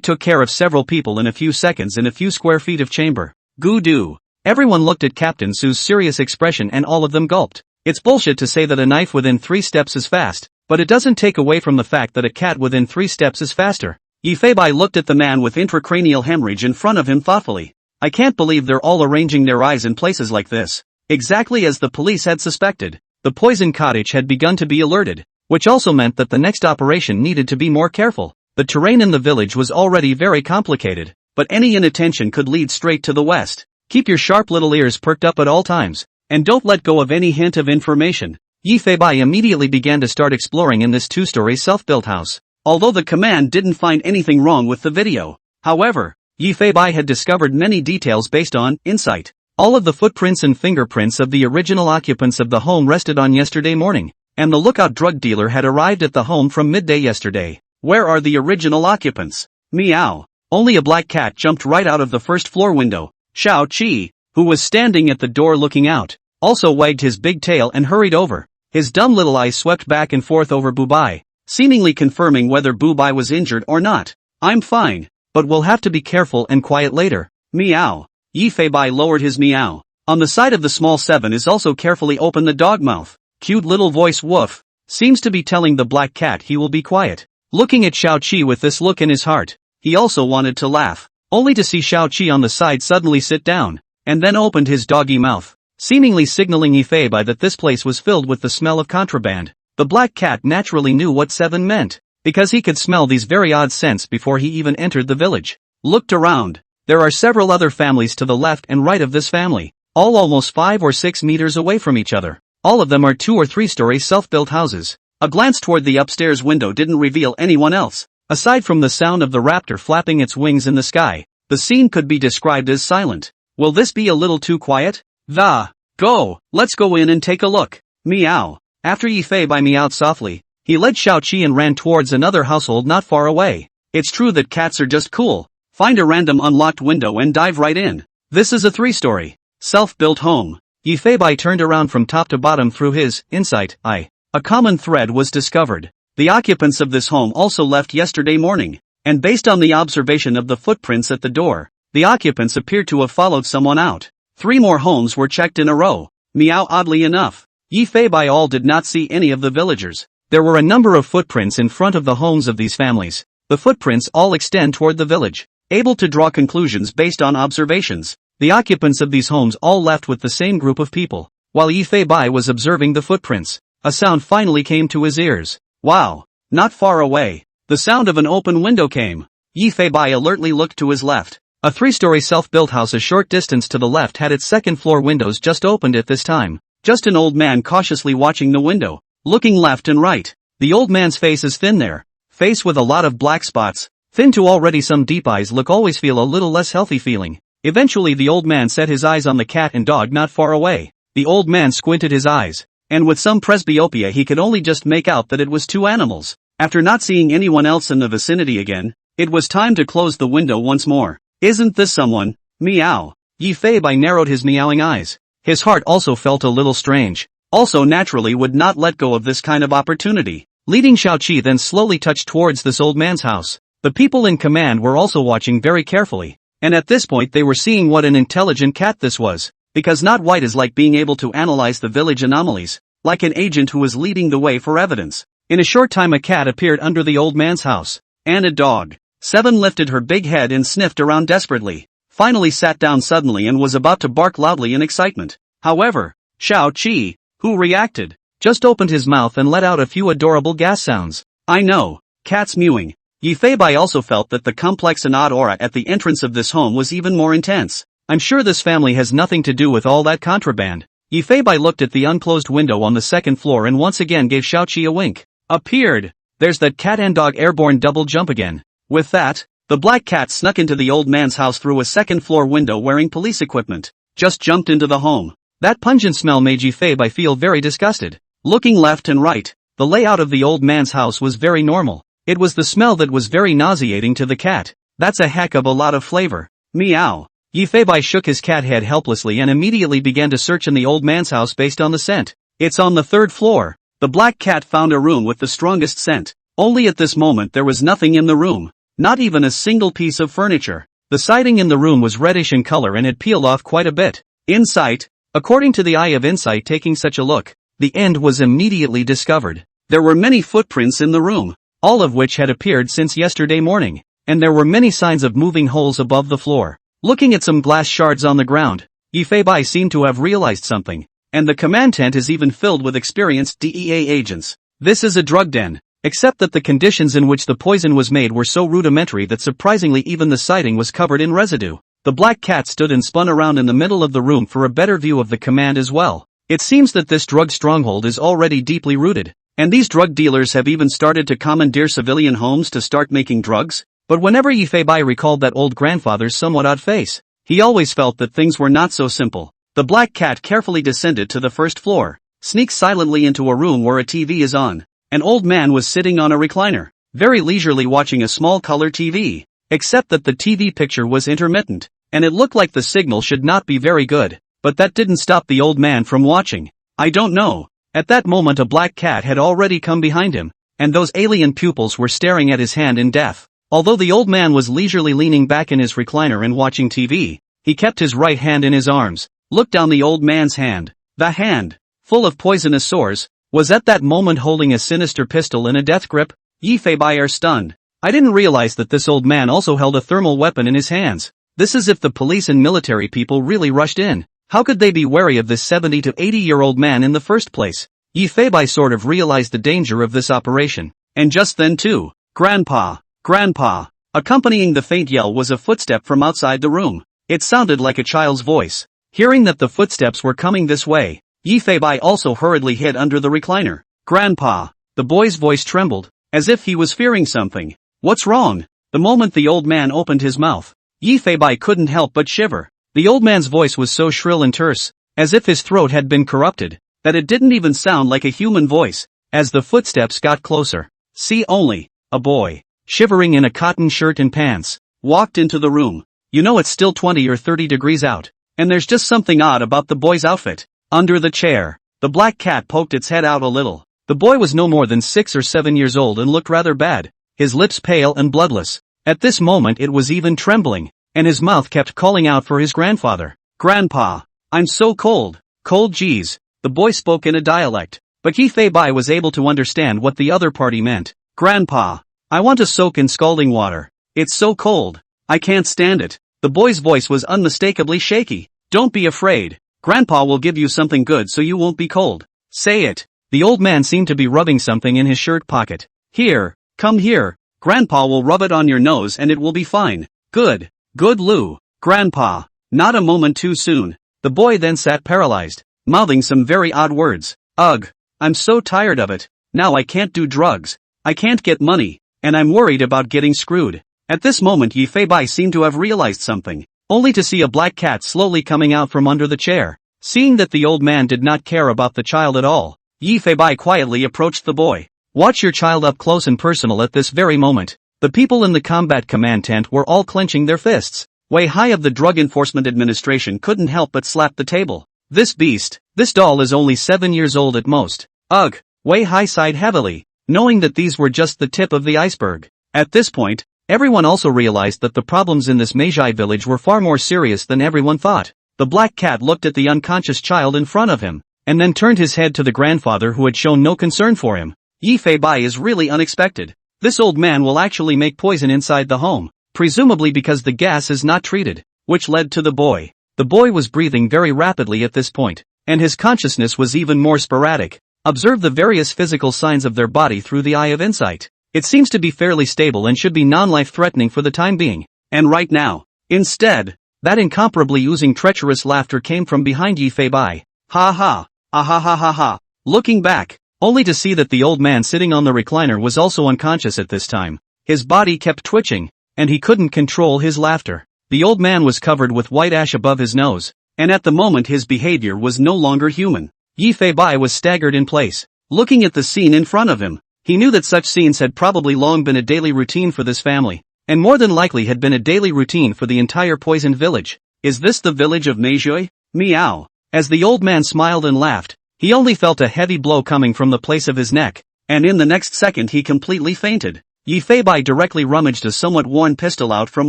[SPEAKER 1] took care of several people in a few seconds in a few square feet of chamber. Goo do. Everyone looked at Captain Sue's serious expression and all of them gulped. It's bullshit to say that a knife within 3 steps is fast, but it doesn't take away from the fact that a cat within 3 steps is faster. Yifeibai looked at the man with intracranial hemorrhage in front of him thoughtfully. I can't believe they're all arranging their eyes in places like this. Exactly as the police had suspected, the poison cottage had begun to be alerted, which also meant that the next operation needed to be more careful. The terrain in the village was already very complicated, but any inattention could lead straight to the west. Keep your sharp little ears perked up at all times, and don't let go of any hint of information. Yifeibai immediately began to start exploring in this 2-story self-built house. Although the command didn't find anything wrong with the video, however, Yifeibai had discovered many details based on insight. All of the footprints and fingerprints of the original occupants of the home rested on yesterday morning, and the lookout drug dealer had arrived at the home from midday yesterday. Where are the original occupants? Meow. Only a black cat jumped right out of the first floor window. Xiaoqi, who was standing at the door looking out, also wagged his big tail and hurried over. His dumb little eyes swept back and forth over Bubai, seemingly confirming whether Bubai was injured or not. I'm fine. but we'll have to be careful and quiet later. Meow. Yi Fei Bai lowered his meow. On the side of the small 7 is also carefully open the dog mouth. Cute little voice woof. Seems to be telling the black cat he will be quiet. Looking at Xiao Qi with this look in his heart, he also wanted to laugh, only to see Xiao Qi on the side suddenly sit down, and then opened his doggy mouth, seemingly signaling Yi Fei Bai that this place was filled with the smell of contraband. The black cat naturally knew what 7 meant, because he could smell these very odd scents before he even entered the village. Looked around. There are several other families to the left and right of this family, all almost 5 or 6 meters away from each other. All of them are 2 or 3-story self-built houses. A glance toward the upstairs window didn't reveal anyone else. Aside from the sound of the raptor flapping its wings in the sky, the scene could be described as silent. Will this be a little too quiet? Go, let's go in and take a look. Meow. After Yi Fei Bai meowed softly, he led Xiao Qi and ran towards another household not far away. It's true that cats are just cool. Find a random unlocked window and dive right in. This is a 3-story, self-built home. Yi Fei Bai turned around from top to bottom through his insight eye. A common thread was discovered. The occupants of this home also left yesterday morning, and based on the observation of the footprints at the door, the occupants appeared to have followed someone out. 3 more homes were checked in a row. Meow. Oddly enough, Yi Fei Bai all did not see any of the villagers. There were a number of footprints in front of the homes of these families. The footprints all extend toward the village. Able to draw conclusions based on observations, the occupants of these homes all left with the same group of people. While Yi Fei Bai was observing the footprints, a sound finally came to his ears. Wow! Not far away, the sound of an open window came. Yi Fei Bai alertly looked to his left. A 3-story self-built house a short distance to the left had its second-floor windows just opened at this time. Just an old man cautiously watching the window, looking left and right. The old man's face is thin there. Face with a lot of black spots. Thin to already some deep eyes look always feel a little less healthy feeling. Eventually the old man set his eyes on the cat and dog not far away. The old man squinted his eyes, and with some presbyopia he could only just make out that it was 2 animals. After not seeing anyone else in the vicinity again, it was time to close the window once more. Isn't this someone? Meow. Yi Fei Bai narrowed his meowing eyes. His heart also felt a little strange. Also naturally would not let go of this kind of opportunity. Leading Xiao Qi then slowly touched towards this old man's house. The people in command were also watching very carefully, and at this point they were seeing what an intelligent cat this was, because not white is like being able to analyze the village anomalies, like an agent who was leading the way for evidence. In a short time a cat appeared under the old man's house, and a dog. 7 lifted her big head and sniffed around desperately, finally sat down suddenly and was about to bark loudly in excitement. However, Xiao Qi, who reacted, just opened his mouth and let out a few adorable gas sounds. I know, cats mewing. Yi Fei Bai also felt that the complex and odd aura at the entrance of this home was even more intense. I'm sure this family has nothing to do with all that contraband. Yi Fei Bai looked at the unclosed window on the second floor and once again gave Xiao Qi a wink. Appeared. There's that cat and dog airborne double jump again. With that, the black cat snuck into the old man's house through a second floor window wearing police equipment. Just jumped into the home. That pungent smell made Yi Fei Bai feel very disgusted. Looking left and right, the layout of the old man's house was very normal. It was the smell that was very nauseating to the cat. That's a heck of a lot of flavor. Meow. Yi Fei Bai shook his cat head helplessly and immediately began to search in the old man's house based on the scent. It's on the 3rd floor. The black cat found a room with the strongest scent. Only at this moment there was nothing in the room. Not even a single piece of furniture. The siding in the room was reddish in color and had peeled off quite a bit. Insight. According to the eye of insight taking such a look, the end was immediately discovered. There were many footprints in the room, all of which had appeared since yesterday morning, and there were many signs of moving holes above the floor. Looking at some glass shards on the ground, Yi Fei Bai seemed to have realized something, and the command tent is even filled with experienced DEA agents. This is a drug den, except that the conditions in which the poison was made were so rudimentary that surprisingly even the siding was covered in residue. The black cat stood and spun around in the middle of the room for a better view of the command as well. It seems that this drug stronghold is already deeply rooted, and these drug dealers have even started to commandeer civilian homes to start making drugs. But whenever Yi Fei Bai recalled that old grandfather's somewhat odd face, he always felt that things were not so simple. The black cat carefully descended to the 1st floor, sneaks silently into a room where a TV is on. An old man was sitting on a recliner, very leisurely watching a small color TV, except that the TV picture was intermittent, and it looked like the signal should not be very good, but that didn't stop the old man from watching. I don't know. At that moment a black cat had already come behind him, and those alien pupils were staring at his hand in death. Although the old man was leisurely leaning back in his recliner and watching TV, he kept his right hand in his arms, looked down the old man's hand. The hand, full of poisonous sores, was at that moment holding a sinister pistol in a death grip. Yi Fei Bai are stunned. I didn't realize that this old man also held a thermal weapon in his hands. This is if the police and military people really rushed in. How could they be wary of this 70 to 80-year-old man in the first place? Yi Fei Bai sort of realized the danger of this operation. And just then too, Grandpa! Grandpa! Accompanying the faint yell was a footstep from outside the room. It sounded like a child's voice. Hearing that the footsteps were coming this way, Yi Fei Bai also hurriedly hid under the recliner. Grandpa! The boy's voice trembled, as if he was fearing something. What's wrong? The moment the old man opened his mouth, Yi Fei Bai couldn't help but shiver. The old man's voice was so shrill and terse, as if his throat had been corrupted, that it didn't even sound like a human voice. As the footsteps got closer, see only, a boy, shivering in a cotton shirt and pants, walked into the room. You know it's still 20 or 30 degrees out, and there's just something odd about the boy's outfit. Under the chair, the black cat poked its head out a little. The boy was no more than 6 or 7 years old and looked rather bad, his lips pale and bloodless. At this moment it was even trembling, and his mouth kept calling out for his grandfather. Grandpa! I'm so cold. Cold geez. The boy spoke in a dialect, but Yi Fei Bai was able to understand what the other party meant. Grandpa! I want to soak in scalding water. It's so cold. I can't stand it. The boy's voice was unmistakably shaky. Don't be afraid. Grandpa will give you something good so you won't be cold. Say it. The old man seemed to be rubbing something in his shirt pocket. Here, come here. Grandpa will rub it on your nose and it will be fine. Good. Good Lou. Grandpa. Not a moment too soon. The boy then sat paralyzed, mouthing some very odd words. Ugh. I'm so tired of it. Now I can't do drugs. I can't get money. And I'm worried about getting screwed. At this moment Yi Fei Bai seemed to have realized something, only to see a black cat slowly coming out from under the chair. Seeing that the old man did not care about the child at all, Yi Fei Bai quietly approached the boy. Watch your child up close and personal at this very moment. The people in the combat command tent were all clenching their fists. Wei Hai of the Drug Enforcement Administration couldn't help but slap the table. This beast, this doll is only 7 years old at most. Ugh. Wei Hai sighed heavily, knowing that these were just the tip of the iceberg. At this point, everyone also realized that the problems in this Magi village were far more serious than everyone thought. The black cat looked at the unconscious child in front of him, and then turned his head to the grandfather who had shown no concern for him. Yi Fei Bai is really unexpected. This old man will actually make poison inside the home, presumably because the gas is not treated, which led to the boy. The boy was breathing very rapidly at this point, and his consciousness was even more sporadic. Observe the various physical signs of their body through the eye of insight. It seems to be fairly stable and should be non-life threatening for the time being. And right now, instead, that incomparably oozing treacherous laughter came from behind Yi Fei Bai. Ha ha, ah ha ha ha ha. Looking back, only to see that the old man sitting on the recliner was also unconscious at this time. His body kept twitching, and he couldn't control his laughter. The old man was covered with white ash above his nose, and at the moment his behavior was no longer human. Yi Fei Bai was staggered in place, looking at the scene in front of him. He knew that such scenes had probably long been a daily routine for this family, and more than likely had been a daily routine for the entire poisoned village. Is this the village of Meijui? Meow. As the old man smiled and laughed, he only felt a heavy blow coming from the place of his neck, and in the next second he completely fainted. Yi Fei Bai directly rummaged a somewhat worn pistol out from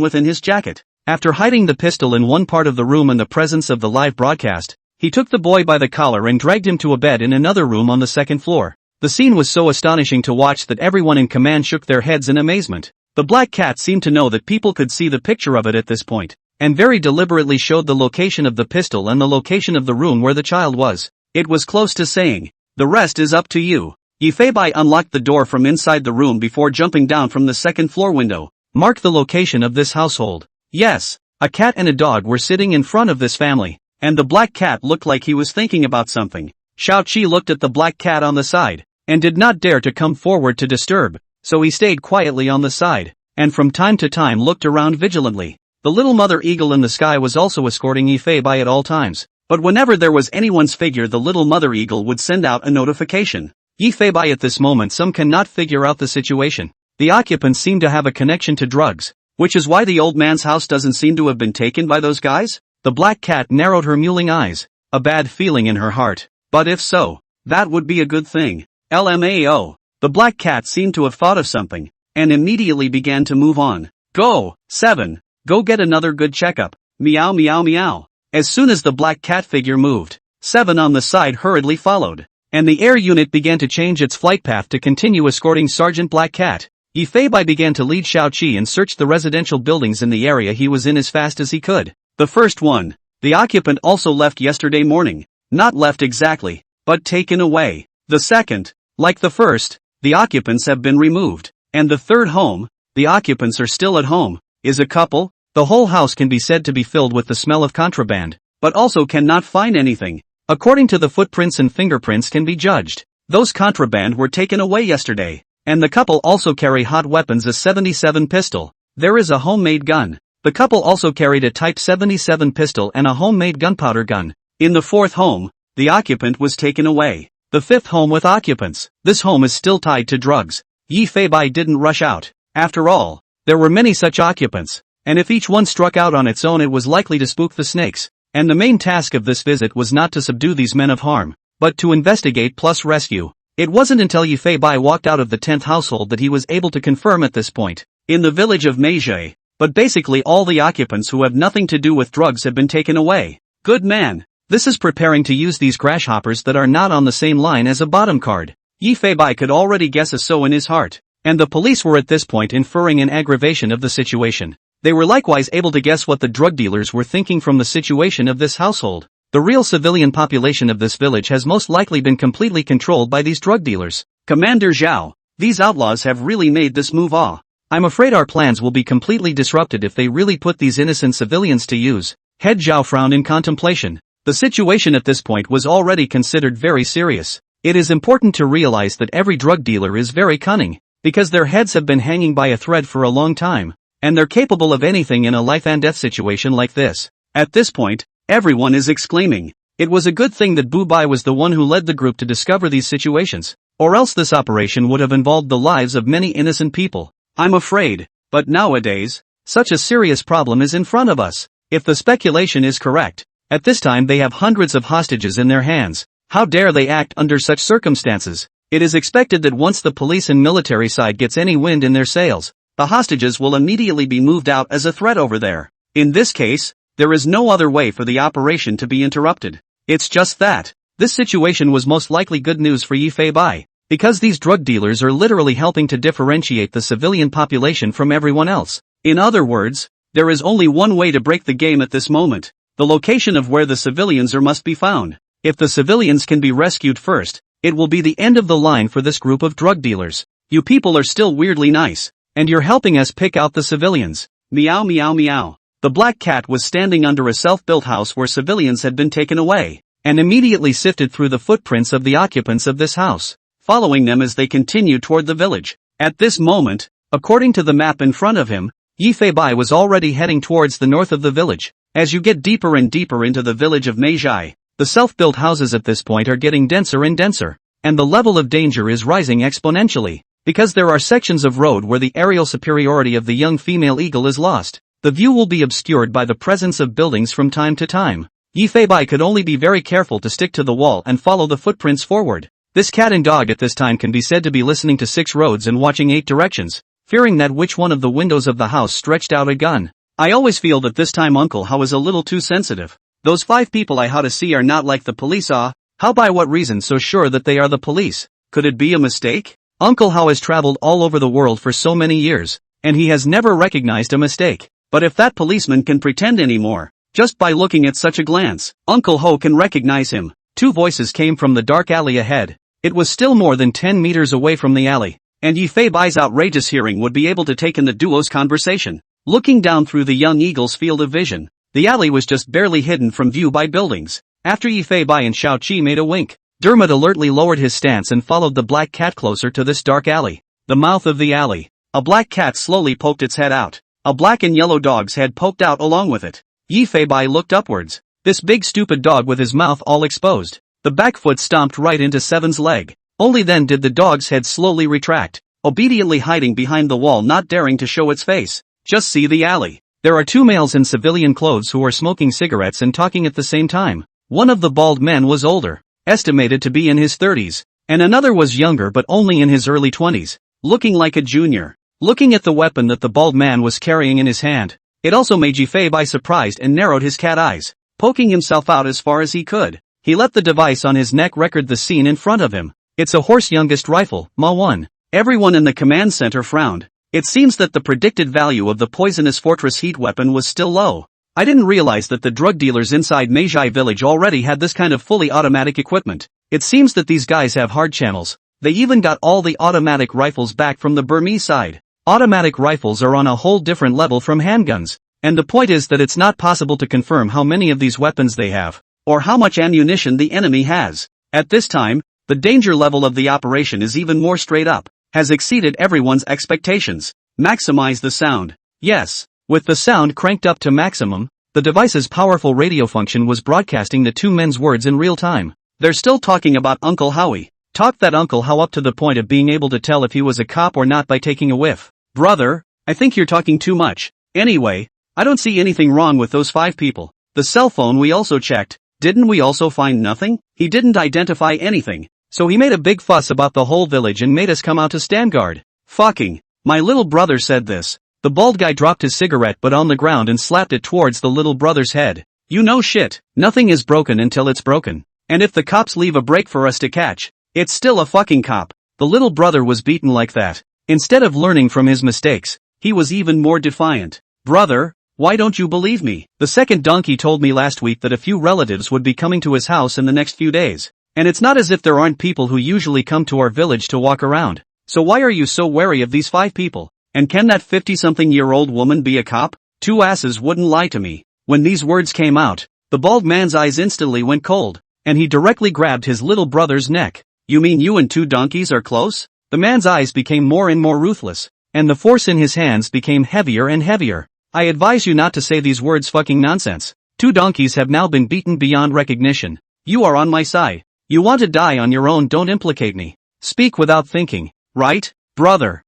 [SPEAKER 1] within his jacket. After hiding the pistol in one part of the room in the presence of the live broadcast, he took the boy by the collar and dragged him to a bed in another room on the second floor. The scene was so astonishing to watch that everyone in command shook their heads in amazement. The black cat seemed to know that people could see the picture of it at this point, and very deliberately showed the location of the pistol and the location of the room where the child was. It was close to saying, "The rest is up to you." Yi Fei Bai unlocked the door from inside the room before jumping down from the second floor window. Mark the location of this household. Yes, a cat and a dog were sitting in front of this family, and the black cat looked like he was thinking about something. Shao Chi looked at the black cat on the side, and did not dare to come forward to disturb, so he stayed quietly on the side, and from time to time looked around vigilantly. The little mother eagle in the sky was also escorting Yi Fei Bai at all times, but whenever there was anyone's figure the little mother eagle would send out a notification. Yi Fei Bai at this moment some cannot figure out the situation. The occupants seem to have a connection to drugs, which is why the old man's house doesn't seem to have been taken by those guys? The black cat narrowed her mewling eyes, a bad feeling in her heart. But if so, that would be a good thing. LMAO. The black cat seemed to have thought of something, and immediately began to move on. Go, 7. Go get another good checkup. Meow meow meow. As soon as the black cat figure moved, 7 on the side hurriedly followed, and the air unit began to change its flight path to continue escorting Sergeant Black Cat. Yifei began to lead Xiaoqi and search the residential buildings in the area he was in as fast as he could. The first one, the occupant also left yesterday morning. Not left exactly, but taken away. The second, like the first, the occupants have been removed. And the third home, the occupants are still at home, is a couple. The whole house can be said to be filled with the smell of contraband, but also cannot find anything. According to the footprints and fingerprints can be judged, those contraband were taken away yesterday. And the couple also carry hot weapons, a 77 pistol. There is a homemade gun. The couple also carried a Type 77 pistol and a homemade gunpowder gun. In the fourth home, the occupant was taken away. The fifth home with occupants. This home is still tied to drugs. Yifei didn't rush out. After all, there were many such occupants, and if each one struck out on its own it was likely to spook the snakes. And the main task of this visit was not to subdue these men of harm, but to investigate plus rescue. It wasn't until Yifei walked out of the 10th household that he was able to confirm at this point. In the village of Meiji, but basically all the occupants who have nothing to do with drugs have been taken away. Good man. This is preparing to use these crash hoppers that are not on the same line as a bottom card. Yifei could already guess a so in his heart. And the police were at this point inferring an aggravation of the situation. They were likewise able to guess what the drug dealers were thinking from the situation of this household. The real civilian population of this village has most likely been completely controlled by these drug dealers. Commander Zhao, these outlaws have really made this move. I'm afraid our plans will be completely disrupted if they really put these innocent civilians to use. Head Zhao frowned in contemplation. The situation at this point was already considered very serious. It is important to realize that every drug dealer is very cunning, because their heads have been hanging by a thread for a long time, and they're capable of anything in a life and death situation like this. At this point, everyone is exclaiming. It was a good thing that Bu Bai was the one who led the group to discover these situations, or else this operation would have involved the lives of many innocent people. I'm afraid, but nowadays, such a serious problem is in front of us. If the speculation is correct, at this time they have hundreds of hostages in their hands. How dare they act under such circumstances? It is expected that once the police and military side gets any wind in their sails, the hostages will immediately be moved out as a threat over there. In this case, there is no other way for the operation to be interrupted. It's just that. This situation was most likely good news for Yifei, because these drug dealers are literally helping to differentiate the civilian population from everyone else. In other words, there is only one way to break the game at this moment. The location of where the civilians are must be found. If the civilians can be rescued first, it will be the end of the line for this group of drug dealers. You people are still weirdly nice, and you're helping us pick out the civilians. Meow meow meow. The black cat was standing under a self-built house where civilians had been taken away, and immediately sifted through the footprints of the occupants of this house, following them as they continued toward the village. At this moment, according to the map in front of him, Yifei was already heading towards the north of the village. As you get deeper and deeper into the village of Meiji, the self-built houses at this point are getting denser and denser, and the level of danger is rising exponentially, because there are sections of road where the aerial superiority of the young female eagle is lost. The view will be obscured by the presence of buildings from time to time. Yifei could only be very careful to stick to the wall and follow the footprints forward. This cat and dog at this time can be said to be listening to 6 roads and watching 8 directions, fearing that which one of the windows of the house stretched out a gun. I always feel that this time Uncle Hao is a little too sensitive. Those 5 people I had to see are not like the police. How by what reason so sure that they are the police? Could it be a mistake? Uncle Hao has traveled all over the world for so many years, and he has never recognized a mistake. But if that policeman can pretend anymore, just by looking at such a glance, Uncle Hao can recognize him. 2 voices came from the dark alley ahead. It was still more than 10 meters away from the alley, and Yifei's outrageous hearing would be able to take in the duo's conversation. Looking down through the young eagle's field of vision, the alley was just barely hidden from view by buildings. After Yifei and Xiaoqi made a wink, Dermot alertly lowered his stance and followed the black cat closer to this dark alley. The mouth of the alley. A black cat slowly poked its head out. A black and yellow dog's head poked out along with it. Yifei looked upwards. This big stupid dog with his mouth all exposed. The back foot stomped right into 7's leg. Only then did the dog's head slowly retract, obediently hiding behind the wall, not daring to show its face. Just see the alley. There are 2 males in civilian clothes who are smoking cigarettes and talking at the same time. One of the bald men was older, estimated to be in his 30s, and another was younger but only in his early 20s, looking like a junior. Looking at the weapon that the bald man was carrying in his hand, it also made Yifei surprised and narrowed his cat eyes. Poking himself out as far as he could, he let the device on his neck record the scene in front of him. It's a horse youngest rifle, Ma-1. Everyone in the command center frowned. It seems that the predicted value of the poisonous fortress heat weapon was still low. I didn't realize that the drug dealers inside Meiji village already had this kind of fully automatic equipment. It seems that these guys have hard channels. They even got all the automatic rifles back from the Burmese side. Automatic rifles are on a whole different level from handguns. And the point is that it's not possible to confirm how many of these weapons they have, or how much ammunition the enemy has. At this time, the danger level of the operation is even more straight up, has exceeded everyone's expectations. Maximize the sound. Yes, with the sound cranked up to maximum, the device's powerful radio function was broadcasting the two men's words in real time. They're still talking about Uncle Howie. Talked that Uncle How up to the point of being able to tell if he was a cop or not by taking a whiff. Brother, I think you're talking too much. Anyway, I don't see anything wrong with those 5 people. The cell phone we also checked, didn't we also find nothing? He didn't identify anything, so he made a big fuss about the whole village and made us come out to stand guard. Fucking, my little brother said this. The bald guy dropped his cigarette butt on the ground and slapped it towards the little brother's head. You know shit, nothing is broken until it's broken. And if the cops leave a break for us to catch, it's still a fucking cop. The little brother was beaten like that. Instead of learning from his mistakes, he was even more defiant. Brother, why don't you believe me? The second donkey told me last week that a few relatives would be coming to his house in the next few days. And it's not as if there aren't people who usually come to our village to walk around. So why are you so wary of these 5 people? And can that 50-something-year-old woman be a cop? 2 asses wouldn't lie to me. When these words came out, the bald man's eyes instantly went cold, and he directly grabbed his little brother's neck. You mean you and 2 donkeys are close? The man's eyes became more and more ruthless, and the force in his hands became heavier and heavier. I advise you not to say these words fucking nonsense. 2 donkeys have now been beaten beyond recognition. You are on my side. You want to die on your own, don't implicate me. Speak without thinking, right? Brother.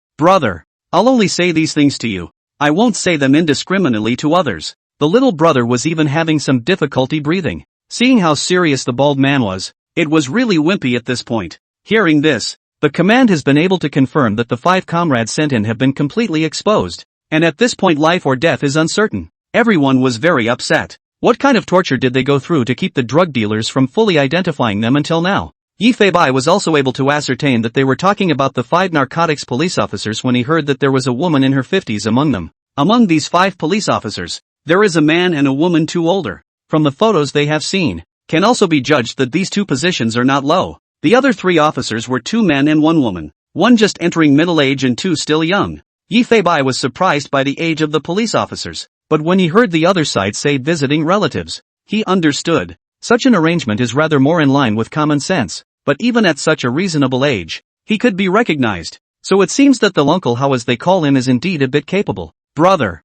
[SPEAKER 1] I'll only say these things to you. I won't say them indiscriminately to others. The little brother was even having some difficulty breathing. Seeing how serious the bald man was, it was really wimpy at this point. Hearing this, the command has been able to confirm that the 5 comrades sent in have been completely exposed. And at this point life or death is uncertain. Everyone was very upset. What kind of torture did they go through to keep the drug dealers from fully identifying them until now? Yifei was also able to ascertain that they were talking about the 5 narcotics police officers when he heard that there was a woman in her 50s among them. Among these 5 police officers, there is a man and a woman 2 older. From the photos they have seen, can also be judged that these 2 positions are not low. The other 3 officers were 2 men and 1 woman, 1 just entering middle age and 2 still young. Yifei was surprised by the age of the police officers, but when he heard the other side say visiting relatives, he understood. Such an arrangement is rather more in line with common sense, but even at such a reasonable age, he could be recognized. So it seems that the Uncle How as they call him is indeed a bit capable. Brother,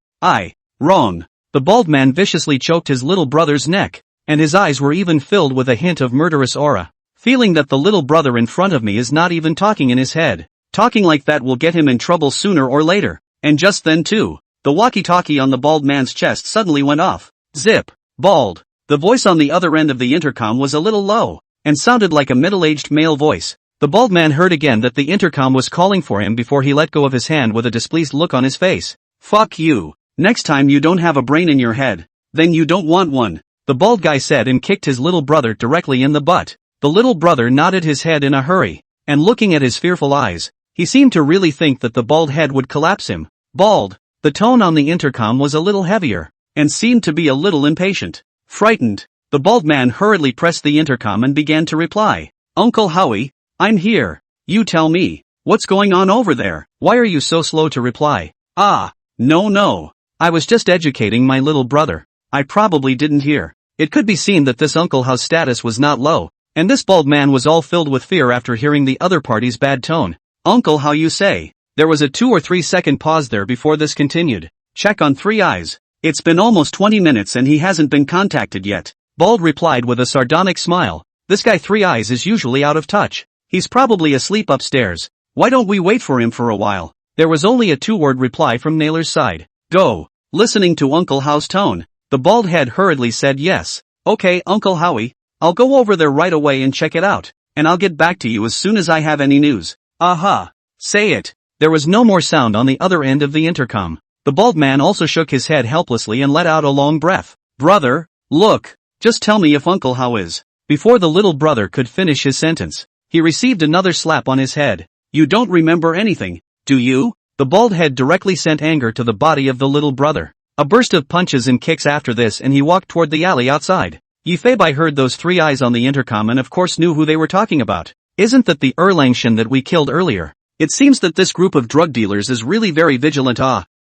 [SPEAKER 1] wrong. The bald man viciously choked his little brother's neck, and his eyes were even filled with a hint of murderous aura. Feeling that the little brother in front of me is not even talking in his head. Talking like that will get him in trouble sooner or later. And just then too, the walkie-talkie on the bald man's chest suddenly went off. Zip. Bald. The voice on the other end of the intercom was a little low, and sounded like a middle-aged male voice. The bald man heard again that the intercom was calling for him before he let go of his hand with a displeased look on his face. Fuck you. Next time you don't have a brain in your head, then you don't want one. The bald guy said and kicked his little brother directly in the butt. The little brother nodded his head in a hurry, and looking at his fearful eyes, he seemed to really think that the bald head would collapse him. Bald. The tone on the intercom was a little heavier, and seemed to be a little impatient. Frightened, the bald man hurriedly pressed the intercom and began to reply. Uncle Howie, I'm here. You tell me, what's going on over there? Why are you so slow to reply? No. I was just educating my little brother. I probably didn't hear. It could be seen that this Uncle How's status was not low, and this bald man was all filled with fear after hearing the other party's bad tone. Uncle How you say? There was a 2 or 3 second pause there before this continued. Check on 3 eyes. It's been almost 20 minutes and he hasn't been contacted yet. Bald replied with a sardonic smile. This guy 3 eyes is usually out of touch. He's probably asleep upstairs. Why don't we wait for him for a while? There was only a 2-word reply from Naylor's side. Go. Listening to Uncle How's tone, the bald head hurriedly said yes. Okay, Uncle Howie, I'll go over there right away and check it out, and I'll get back to you as soon as I have any news. Aha. Say it. There was no more sound on the other end of the intercom. The bald man also shook his head helplessly and let out a long breath. Brother, look, just tell me if Uncle How is. Before the little brother could finish his sentence, he received another slap on his head. You don't remember anything, do you? The bald head directly sent anger to the body of the little brother. A burst of punches and kicks after this and he walked toward the alley outside. Yifei heard those three eyes on the intercom and of course knew who they were talking about. Isn't that the Erlangshan that we killed earlier? It seems that this group of drug dealers is really very vigilant.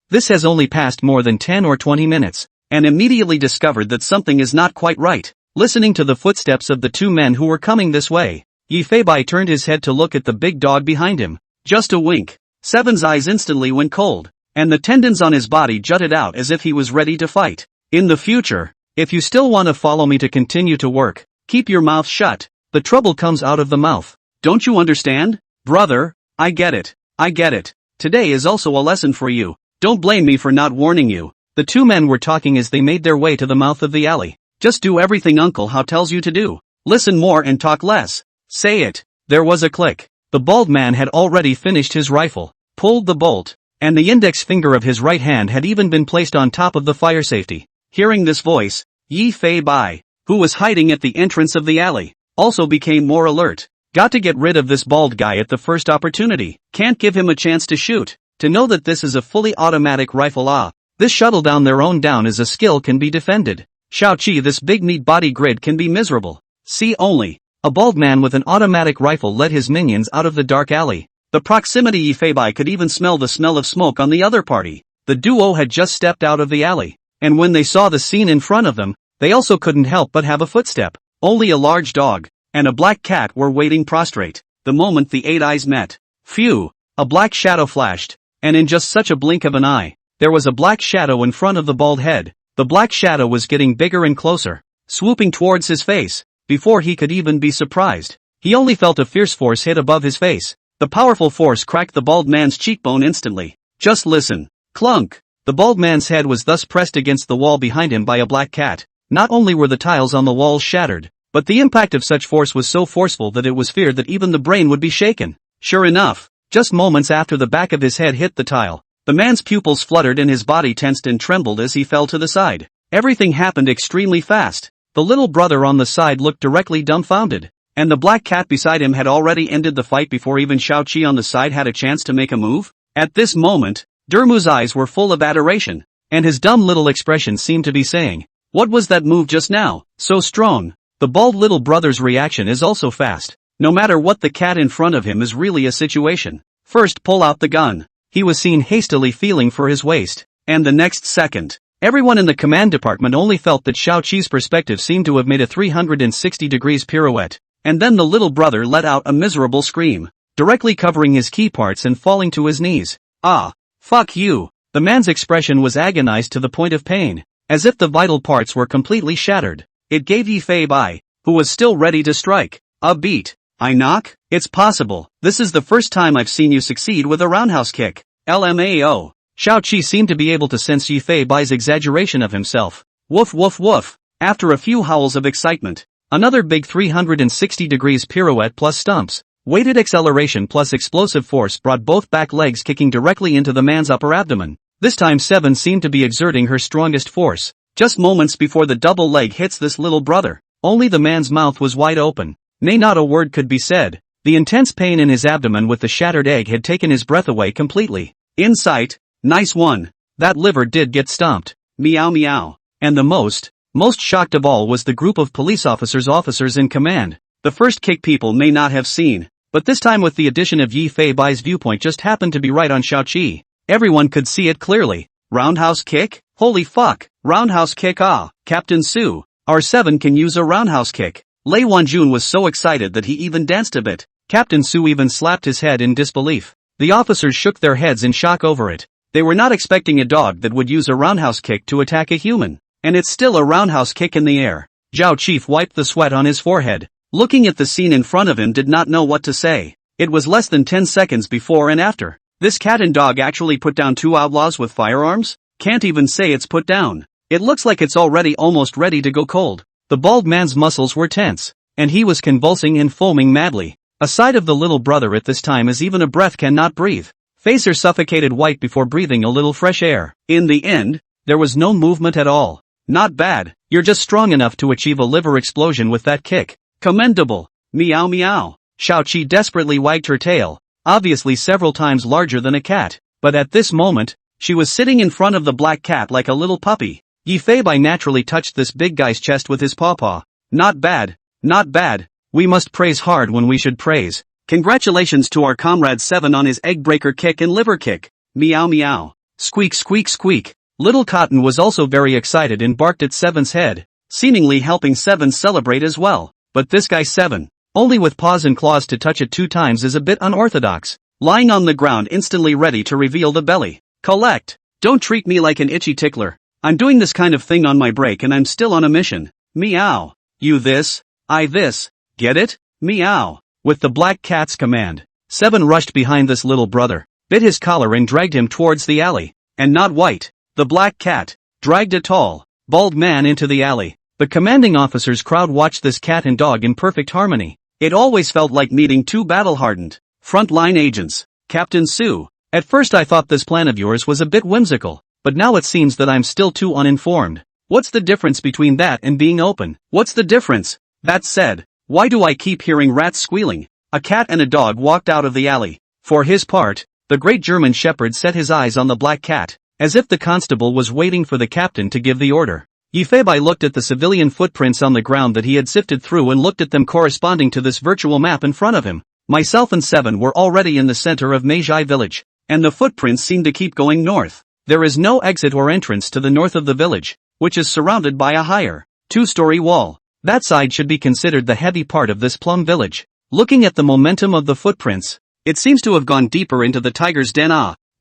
[SPEAKER 1] This has only passed more than 10 or 20 minutes, and immediately discovered that something is not quite right. Listening to the footsteps of the two men who were coming this way, Yifei turned his head to look at the big dog behind him. Just a wink. Seven's eyes instantly went cold, and the tendons on his body jutted out as if he was ready to fight. In the future, if you still want to follow me to continue to work, keep your mouth shut. The trouble comes out of the mouth. Don't you understand? Brother, I get it. I get it. Today is also a lesson for you. Don't blame me for not warning you. The two men were talking as they made their way to the mouth of the alley. Just do everything Uncle How tells you to do. Listen more and talk less. Say it. There was a click. The bald man had already finished his rifle, pulled the bolt, and the index finger of his right hand had even been placed on top of the fire safety. Hearing this voice, Yifei, who was hiding at the entrance of the alley, also became more alert. Got to get rid of this bald guy at the first opportunity. Can't give him a chance to shoot. To know that this is a fully automatic rifle. This shuttle down their own down is a skill can be defended. Shaoqi, this big neat body grid can be miserable. See only. A bald man with an automatic rifle led his minions out of the dark alley. The proximity Yifei could even smell the smell of smoke on the other party. The duo had just stepped out of the alley, and when they saw the scene in front of them, they also couldn't help but have a footstep. Only a large dog and a black cat were waiting prostrate. The moment the eight eyes met, phew, a black shadow flashed, and in just such a blink of an eye, there was a black shadow in front of the bald head. The black shadow was getting bigger and closer, swooping towards his face. Before he could even be surprised, he only felt a fierce force hit above his face. The powerful force cracked the bald man's cheekbone instantly. Just listen. Clunk. The bald man's head was thus pressed against the wall behind him by a black cat. Not only were the tiles on the walls shattered, but the impact of such force was so forceful that it was feared that even the brain would be shaken. Sure enough, just moments after the back of his head hit the tile, the man's pupils fluttered and his body tensed and trembled as he fell to the side. Everything happened extremely fast. The little brother on the side looked directly dumbfounded, and the black cat beside him had already ended the fight before even Shaoqi on the side had a chance to make a move. At this moment, Dermu's eyes were full of adoration, and his dumb little expression seemed to be saying, "What was that move just now? So strong." The bald little brother's reaction is also fast. No matter what the cat in front of him is really a situation. First pull out the gun. He was seen hastily feeling for his waist, and the next second, everyone in the command department only felt that Shaoqi's perspective seemed to have made a 360 degrees pirouette, and then the little brother let out a miserable scream, directly covering his key parts and falling to his knees. Ah, fuck you. The man's expression was agonized to the point of pain, as if the vital parts were completely shattered. It gave Yifei, who was still ready to strike, a beat. I knock? It's possible. This is the first time I've seen you succeed with a roundhouse kick. LMAO. Shaoqi seemed to be able to sense Yifei's exaggeration of himself. Woof woof woof. After a few howls of excitement, another big 360 degrees pirouette plus stumps, weighted acceleration plus explosive force brought both back legs kicking directly into the man's upper abdomen. This time Seven seemed to be exerting her strongest force. Just moments before the double leg hits this little brother, only the man's mouth was wide open. Nay, not a word could be said. The intense pain in his abdomen with the shattered egg had taken his breath away completely. In sight. Nice one. That liver did get stomped. Meow meow. And the most shocked of all was the group of police officers in command. The first kick people may not have seen, but this time with the addition of Yifei's viewpoint just happened to be right on Shaoqi. Everyone could see it clearly. Roundhouse kick? Holy fuck. Roundhouse kick. Captain Su. R7 can use a roundhouse kick. Lei Wanjun was so excited that he even danced a bit. Captain Su even slapped his head in disbelief. The officers shook their heads in shock over it. They were not expecting a dog that would use a roundhouse kick to attack a human. And it's still a roundhouse kick in the air. Zhao Chief wiped the sweat on his forehead. Looking at the scene in front of him did not know what to say. It was less than 10 seconds before and after. This cat and dog actually put down two outlaws with firearms? Can't even say it's put down. It looks like it's already almost ready to go cold. The bald man's muscles were tense, and he was convulsing and foaming madly. A sight of the little brother at this time as even a breath cannot breathe. face her suffocated white before breathing a little fresh air. In the end, there was no movement at all. Not bad, you're just strong enough to achieve a liver explosion with that kick. Commendable. Meow meow. Xiaoqi desperately wagged her tail, obviously several times larger than a cat. But at this moment, she was sitting in front of the black cat like a little puppy. Yi Fei naturally touched this big guy's chest with his pawpaw. Not bad. Not bad. We must praise hard when we should praise. Congratulations to our comrade 7 on his egg breaker kick and liver kick. Meow meow. Squeak squeak squeak. Little Cotton was also very excited and barked at 7's head, seemingly helping 7 celebrate as well. But this guy 7, only with paws and claws to touch it 2 times is a bit unorthodox. Lying on the ground instantly ready to reveal the belly. Collect. Don't treat me like an itchy tickler. I'm doing this kind of thing on my break and I'm still on a mission. Meow. You this, I this. Get it? Meow. With the black cat's command, 7 rushed behind this little brother, bit his collar and dragged him towards the alley. And not White, the black cat, dragged a tall, bald man into the alley. The commanding officer's crowd watched this cat and dog in perfect harmony. It always felt like meeting 2 battle-hardened, front-line agents. Captain Sue, at first I thought this plan of yours was a bit whimsical, but now it seems that I'm still too uninformed. What's the difference between that and being open? What's the difference? That said, why do I keep hearing rats squealing? A cat and a dog walked out of the alley. For his part, the great German shepherd set his eyes on the black cat, as if the constable was waiting for the captain to give the order. Yi Fei looked at the civilian footprints on the ground that he had sifted through and looked at them corresponding to this virtual map in front of him. Myself and 7 were already in the center of Meizhai village, and the footprints seemed to keep going north. There is no exit or entrance to the north of the village, which is surrounded by a higher, 2-story wall. That side should be considered the heavy part of this plum village. Looking at the momentum of the footprints, it seems to have gone deeper into the tiger's den.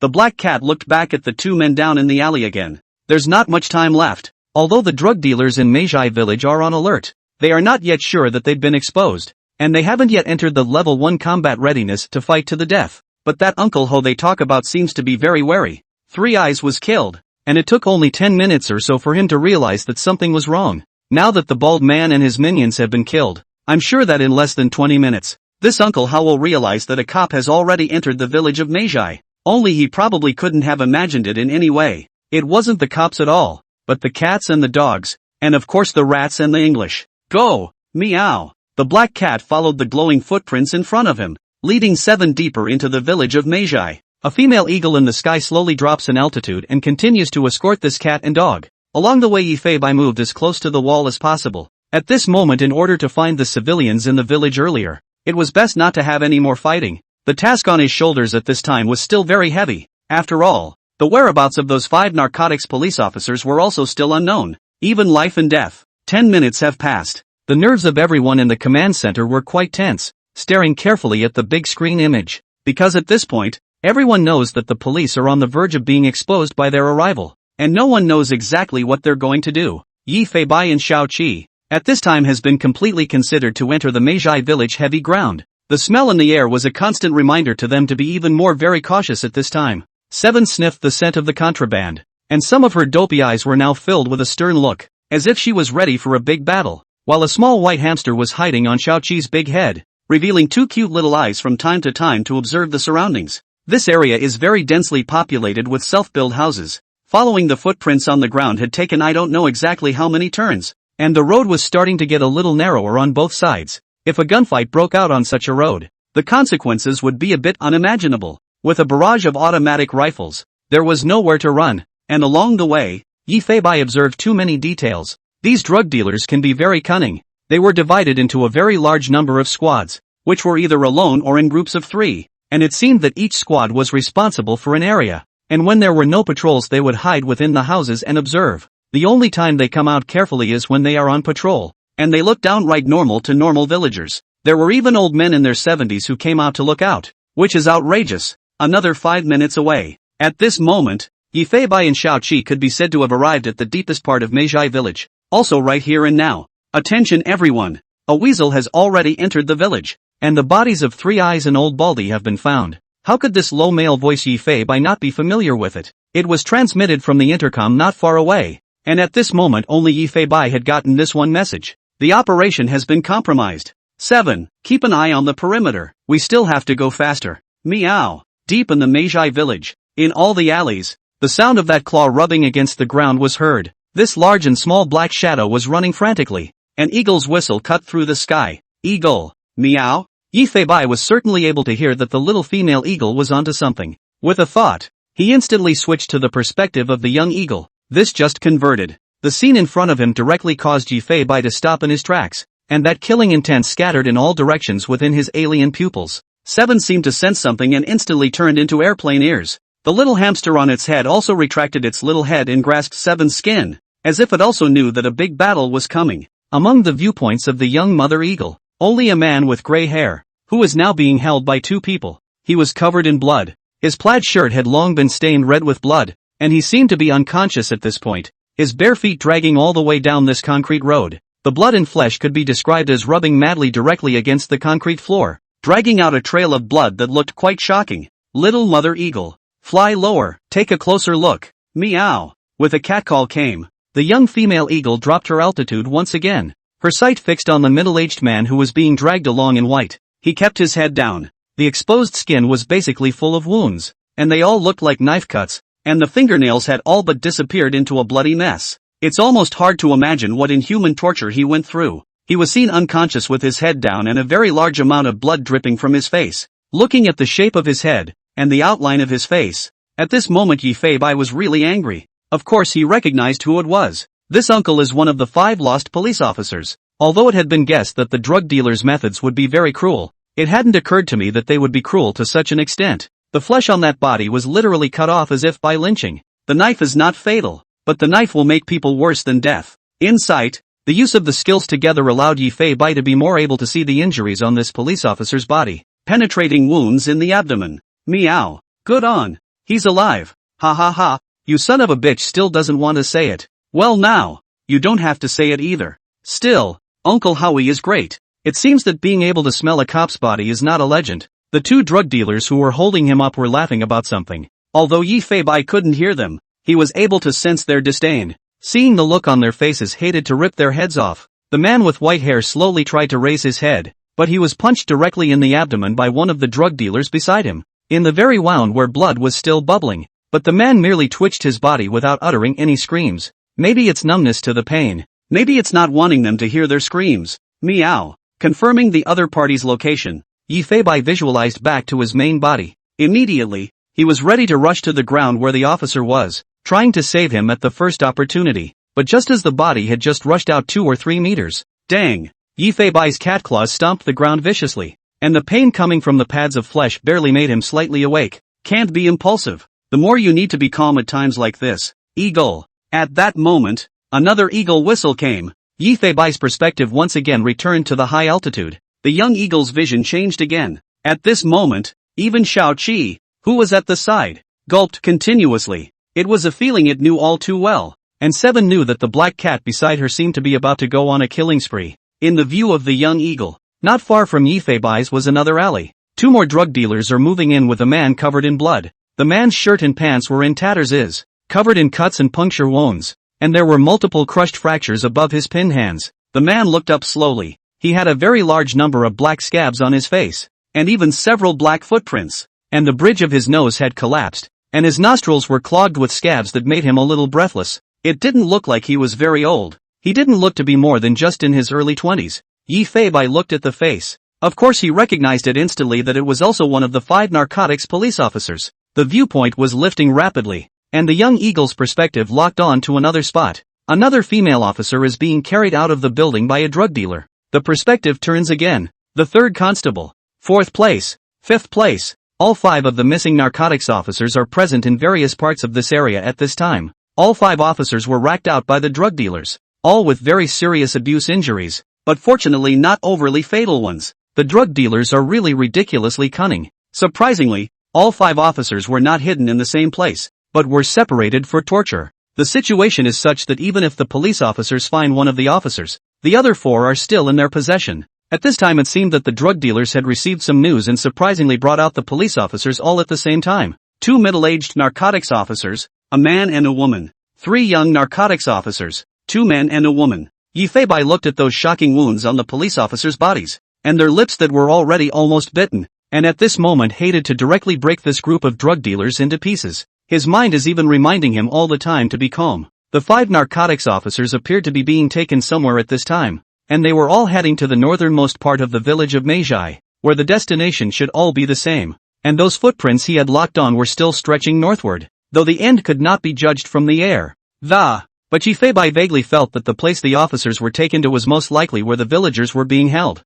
[SPEAKER 1] The black cat looked back at the 2 men down in the alley again. There's not much time left. Although the drug dealers in Meizhai village are on alert, they are not yet sure that they've been exposed, and they haven't yet entered the level 1 combat readiness to fight to the death. But that Uncle Ho they talk about seems to be very wary. 3 Eyes was killed, and it took only 10 minutes or so for him to realize that something was wrong. Now that the bald man and his minions have been killed, I'm sure that in less than 20 minutes, this Uncle Ho will realize that a cop has already entered the village of Meizhai. Only he probably couldn't have imagined it in any way. It wasn't the cops at all, but the cats and the dogs, and of course the rats and the English. Go! Meow! The black cat followed the glowing footprints in front of him, leading 7 deeper into the village of Meizhai. A female eagle in the sky slowly drops in altitude and continues to escort this cat and dog. Along the way Yi Fei moved as close to the wall as possible. At this moment, in order to find the civilians in the village earlier, it was best not to have any more fighting. The task on his shoulders at this time was still very heavy. After all, the whereabouts of those 5 narcotics police officers were also still unknown. Even life and death. 10 minutes have passed. The nerves of everyone in the command center were quite tense, staring carefully at the big screen image. Because at this point, everyone knows that the police are on the verge of being exposed by their arrival. And no one knows exactly what they're going to do. Yi Fei and Xiaoqi, at this time, has been completely considered to enter the Meizhai village heavy ground. The smell in the air was a constant reminder to them to be even more very cautious at this time. 7 sniffed the scent of the contraband, and some of her dopey eyes were now filled with a stern look, as if she was ready for a big battle, while a small white hamster was hiding on Xiaoqi's big head, revealing 2 cute little eyes from time to time to observe the surroundings. This area is very densely populated with self-built houses. Following the footprints on the ground had taken I don't know exactly how many turns, and the road was starting to get a little narrower on both sides. If a gunfight broke out on such a road, the consequences would be a bit unimaginable. With a barrage of automatic rifles, there was nowhere to run, and along the way, Yi Fei observed too many details. These drug dealers can be very cunning. They were divided into a very large number of squads, which were either alone or in groups of 3, and it seemed that each squad was responsible for an area. And when there were no patrols they would hide within the houses and observe. The only time they come out carefully is when they are on patrol, and they look downright normal to normal villagers. There were even old men in their 70s who came out to look out, which is outrageous. Another 5 minutes away. At this moment, Yi Fei and Xiaoqi could be said to have arrived at the deepest part of Meizhai village, also right here and now. Attention everyone! A weasel has already entered the village, and the bodies of 3 Eyes and Old Baldy have been found. How could this low male voice Yi Fei not be familiar with it? It was transmitted from the intercom not far away, and at this moment only Yi Fei had gotten this one message. The operation has been compromised. 7. Keep an eye on the perimeter. We still have to go faster. Meow. deep in the Magi village. In all the alleys, the sound of that claw rubbing against the ground was heard. This large and small black shadow was running frantically. An eagle's whistle cut through the sky. Eagle. Meow? Yi Feibai was certainly able to hear that the little female eagle was onto something. With a thought, he instantly switched to the perspective of the young eagle. This just converted. The scene in front of him directly caused Yi Feibai to stop in his tracks, and that killing intent scattered in all directions within his alien pupils. Seven seemed to sense something and instantly turned into airplane ears. The little hamster on its head also retracted its little head and grasped Seven's skin, as if it also knew that a big battle was coming. Among the viewpoints of the young mother eagle, only a man with gray hair, who was now being held by two people. He was covered in blood. His plaid shirt had long been stained red with blood, and he seemed to be unconscious at this point, his bare feet dragging all the way down this concrete road. The blood and flesh could be described as rubbing madly directly against the concrete floor, dragging out a trail of blood that looked quite shocking. Little mother eagle, fly lower, take a closer look. Meow. With a catcall came. The young female eagle dropped her altitude once again, her sight fixed on the middle-aged man who was being dragged along in white. He kept his head down. The exposed skin was basically full of wounds, and they all looked like knife cuts, and the fingernails had all but disappeared into a bloody mess. It's almost hard to imagine what inhuman torture he went through. He was seen unconscious with his head down and a very large amount of blood dripping from his face. Looking at the shape of his head, and the outline of his face, at this moment Yi Feibai was really angry. Of course he recognized who it was. This uncle is one of the 5 lost police officers. Although it had been guessed that the drug dealer's methods would be very cruel, it hadn't occurred to me that they would be cruel to such an extent. The flesh on that body was literally cut off as if by lynching. The knife is not fatal, but the knife will make people worse than death. In sight, the use of the skills together allowed Yi Feibai to be more able to see the injuries on this police officer's body. Penetrating wounds in the abdomen. Meow. Good on. He's alive. Ha ha ha. You son of a bitch still doesn't want to say it. Well now, you don't have to say it either. Still, Uncle Howie is great. It seems that being able to smell a cop's body is not a legend. The 2 drug dealers who were holding him up were laughing about something. Although Yi Feibai couldn't hear them, he was able to sense their disdain. Seeing the look on their faces hated to rip their heads off. The man with white hair slowly tried to raise his head, but he was punched directly in the abdomen by one of the drug dealers beside him, in the very wound where blood was still bubbling. But the man merely twitched his body without uttering any screams. Maybe it's numbness to the pain. Maybe it's not wanting them to hear their screams. Meow. Confirming the other party's location, Yi Feibai visualized back to his main body. Immediately, he was ready to rush to the ground where the officer was, trying to save him at the first opportunity. But just as the body had just rushed out 2 or 3 meters, dang! Yi Feibai's cat claws stomped the ground viciously, and the pain coming from the pads of flesh barely made him slightly awake. Can't be impulsive. The more you need to be calm at times like this. Eagle. At that moment, another eagle whistle came. Yi Feibai's perspective once again returned to the high altitude. The young eagle's vision changed again. At this moment, even Xiao Qi, who was at the side, gulped continuously. It was a feeling it knew all too well. And Seven knew that the black cat beside her seemed to be about to go on a killing spree. In the view of the young eagle, not far from Yi Feibai's was another alley. 2 more drug dealers are moving in with a man covered in blood. The man's shirt and pants were in tatters, covered in cuts and puncture wounds, and there were multiple crushed fractures above his pinned hands. The man looked up slowly. He had a very large number of black scabs on his face, and even several black footprints, and the bridge of his nose had collapsed, and his nostrils were clogged with scabs that made him a little breathless. It didn't look like he was very old. He didn't look to be more than just in his early 20s. Yi Feibai looked at the face. Of course he recognized it instantly that it was also one of the 5 narcotics police officers. The viewpoint was lifting rapidly, and the young eagle's perspective locked on to another spot. Another female officer is being carried out of the building by a drug dealer. The perspective turns again. The 3rd constable. 4th place. 5th place. All 5 of the missing narcotics officers are present in various parts of this area at this time. All 5 officers were racked out by the drug dealers, all with very serious abuse injuries, but fortunately not overly fatal ones. The drug dealers are really ridiculously cunning. Surprisingly, all 5 officers were not hidden in the same place, but were separated for torture. The situation is such that even if the police officers find one of the officers, the other 4 are still in their possession. At this time it seemed that the drug dealers had received some news and surprisingly brought out the police officers all at the same time. 2 middle-aged narcotics officers, a man and a woman. 3 young narcotics officers, 2 men and a woman. Yi Feibai looked at those shocking wounds on the police officers' bodies, and their lips that were already almost bitten. and at this moment hated to directly break this group of drug dealers into pieces. His mind is even reminding him all the time to be calm. The 5 narcotics officers appeared to be being taken somewhere at this time, and they were all heading to the northernmost part of the village of Meiji, where the destination should all be the same. And those footprints he had locked on were still stretching northward, though the end could not be judged from the air. But Yifei vaguely felt that the place the officers were taken to was most likely where the villagers were being held.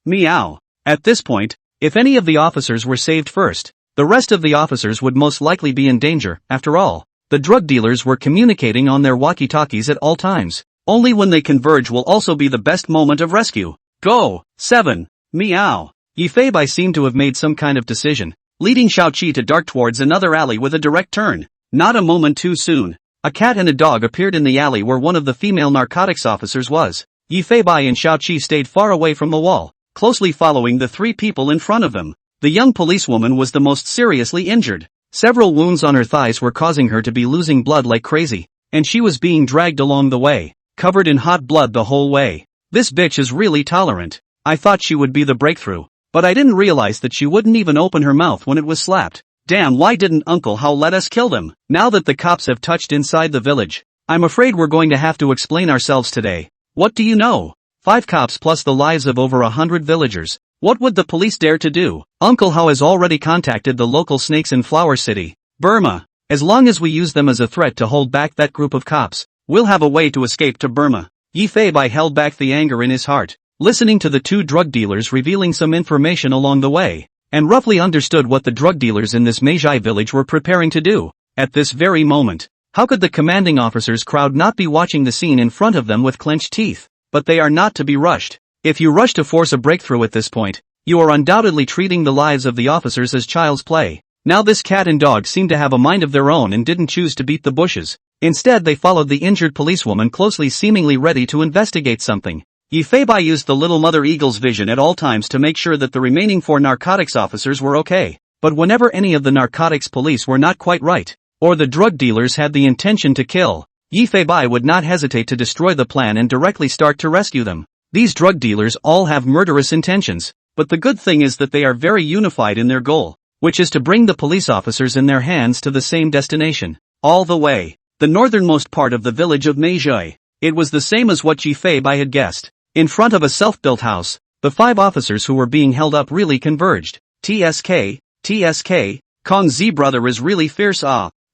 [SPEAKER 1] Meow. At this point, if any of the officers were saved first, the rest of the officers would most likely be in danger. After all, the drug dealers were communicating on their walkie-talkies at all times. Only when they converge will also be the best moment of rescue. Go! 7. Meow. Yifei seemed to have made some kind of decision, leading Xiaoqi to dart towards another alley with a direct turn. Not a moment too soon. A cat and a dog appeared in the alley where one of the female narcotics officers was. Yifei and Xiaoqi stayed far away from the wall, closely following the 3 people in front of them. The young policewoman was the most seriously injured. Several wounds on her thighs were causing her to be losing blood like crazy, and she was being dragged along the way, covered in hot blood the whole way. This bitch is really tolerant. I thought she would be the breakthrough, but I didn't realize that she wouldn't even open her mouth when it was slapped. Damn, why didn't Uncle Hao let us kill them? Now that the cops have touched inside the village, I'm afraid we're going to have to explain ourselves today. What do you know? 5 cops plus the lives of over 100 villagers. What would the police dare to do? Uncle Hao has already contacted the local snakes in Flower City, Burma. As long as we use them as a threat to hold back that group of cops, we'll have a way to escape to Burma. Yifei held back the anger in his heart, listening to the 2 drug dealers revealing some information along the way, and roughly understood what the drug dealers in this Meiji village were preparing to do. At this very moment, how could the commanding officers' crowd not be watching the scene in front of them with clenched teeth? But they are not to be rushed. If you rush to force a breakthrough at this point, you are undoubtedly treating the lives of the officers as child's play. Now this cat and dog seemed to have a mind of their own and didn't choose to beat the bushes. Instead they followed the injured policewoman closely, seemingly ready to investigate something. Yifei used the little mother eagle's vision at all times to make sure that the remaining 4 narcotics officers were okay. But whenever any of the narcotics police were not quite right, or the drug dealers had the intention to kill, Yifei would not hesitate to destroy the plan and directly start to rescue them. These drug dealers all have murderous intentions, but the good thing is that they are very unified in their goal, which is to bring the police officers in their hands to the same destination. All the way, the northernmost part of the village of Meiji. It was the same as what Yifei had guessed. In front of a self-built house, the 5 officers who were being held up really converged. TSK, Kong Z brother is really fierce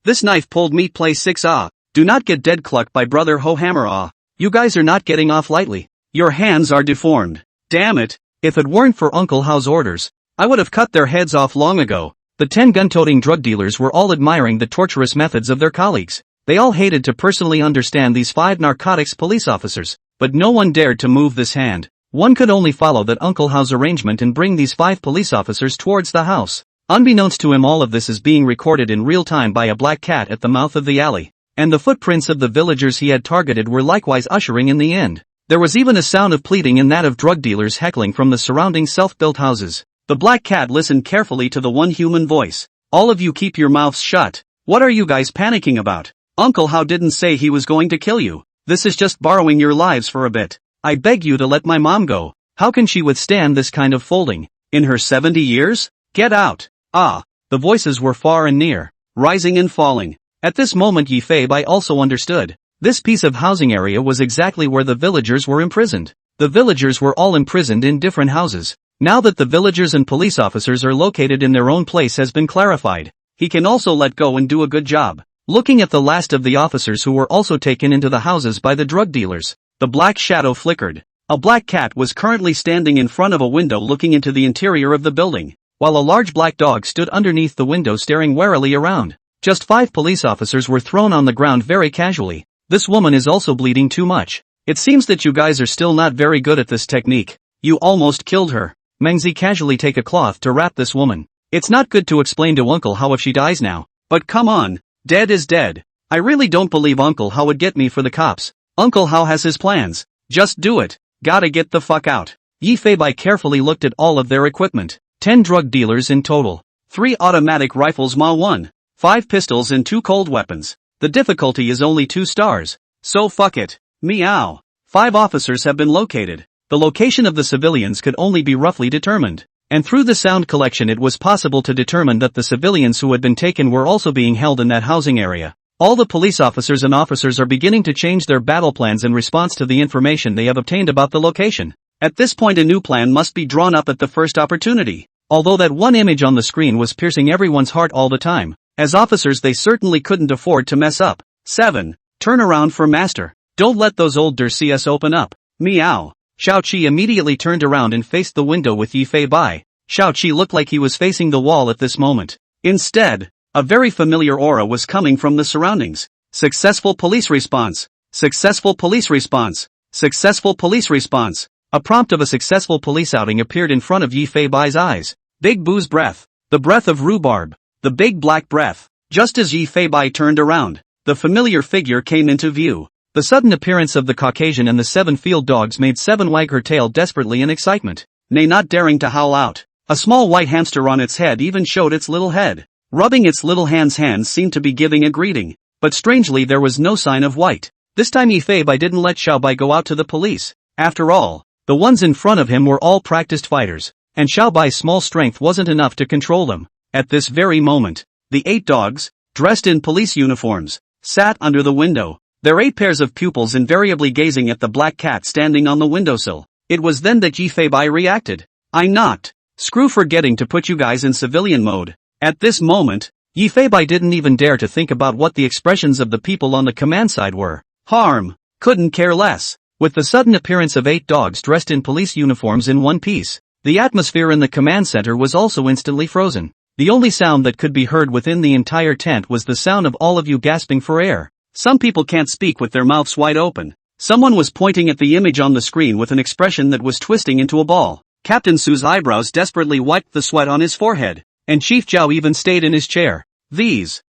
[SPEAKER 1] This knife pulled me play 6 Do not get dead clucked by brother Ho Hammer You guys are not getting off lightly. Your hands are deformed. Damn it, if it weren't for Uncle Hao's orders, I would have cut their heads off long ago. The 10 gun-toting drug dealers were all admiring the torturous methods of their colleagues. They all hated to personally understand these 5 narcotics police officers, but no one dared to move this hand. One could only follow that Uncle Hao's arrangement and bring these 5 police officers towards the house. Unbeknownst to him, all of this is being recorded in real time by a black cat at the mouth of the alley, and the footprints of the villagers he had targeted were likewise ushering in the end. There was even a sound of pleading in that of drug dealers heckling from the surrounding self-built houses. The black cat listened carefully to the one human voice. All of you keep your mouths shut. What are you guys panicking about? Uncle Hao didn't say he was going to kill you. This is just borrowing your lives for a bit. I beg you to let my mom go. How can she withstand this kind of folding? In her 70 years? Get out. The voices were far and near, rising and falling. At this moment Yifei also understood. This piece of housing area was exactly where the villagers were imprisoned. The villagers were all imprisoned in different houses. Now that the villagers and police officers are located in their own place has been clarified, he can also let go and do a good job. Looking at the last of the officers who were also taken into the houses by the drug dealers, the black shadow flickered. A black cat was currently standing in front of a window looking into the interior of the building, while a large black dog stood underneath the window staring warily around. Just 5 police officers were thrown on the ground very casually. This woman is also bleeding too much. It seems that you guys are still not very good at this technique. You almost killed her. Mengzi casually take a cloth to wrap this woman. It's not good to explain to Uncle Hao if she dies now. But come on, dead is dead. I really don't believe Uncle Hao would get me for the cops. Uncle Hao has his plans. Just do it. Gotta get the fuck out. Yifei carefully looked at all of their equipment. 10 drug dealers in total. 3 automatic rifles Ma 1. 5 pistols and 2 cold weapons. The difficulty is only 2 stars. So fuck it. Meow. 5 officers have been located. The location of the civilians could only be roughly determined. and through the sound collection it was possible to determine that the civilians who had been taken were also being held in that housing area. All the police officers and officers are beginning to change their battle plans in response to the information they have obtained about the location. At this point a new plan must be drawn up at the first opportunity. Although that one image on the screen was piercing everyone's heart all the time, as officers they certainly couldn't afford to mess up. 7. Turn around for master. Don't let those old der see us open up. Meow. Xiao Qi immediately turned around and faced the window with Yi Fei Bai. Xiao Qi looked like he was facing the wall at this moment. Instead, a very familiar aura was coming from the surroundings. Successful police response. Successful police response. Successful police response. A prompt of a successful police outing appeared in front of Yi Fei Bai's eyes. Big Boo's breath. The breath of rhubarb. The big black breath. Just as Yi Fei Bai turned around, the familiar figure came into view. The sudden appearance of the Caucasian and the 7 field dogs made 7 wag her tail desperately in excitement. Nay, not daring to howl out. A small white hamster on its head even showed its little head. Rubbing its little hands seemed to be giving a greeting. But strangely there was no sign of white. This time Yi Fei Bai didn't let Xiao Bai go out to the police. After all, the ones in front of him were all practiced fighters, and Xiao Bai's small strength wasn't enough to control them. At this very moment, the 8 dogs, dressed in police uniforms, sat under the window, their 8 pairs of pupils invariably gazing at the black cat standing on the windowsill. It was then that Yi Fei Bai reacted. I knocked. Screw forgetting to put you guys in civilian mode. At this moment, Yi Fei Bai didn't even dare to think about what the expressions of the people on the command side were. Harm. Couldn't care less. With the sudden appearance of 8 dogs dressed in police uniforms in one piece, the atmosphere in the command center was also instantly frozen. The only sound that could be heard within the entire tent was the sound of all of you gasping for air. Some people can't speak with their mouths wide open. Someone was pointing at the image on the screen with an expression that was twisting into a ball. Captain Su's eyebrows desperately wiped the sweat on his forehead, and Chief Zhao even stayed in his chair.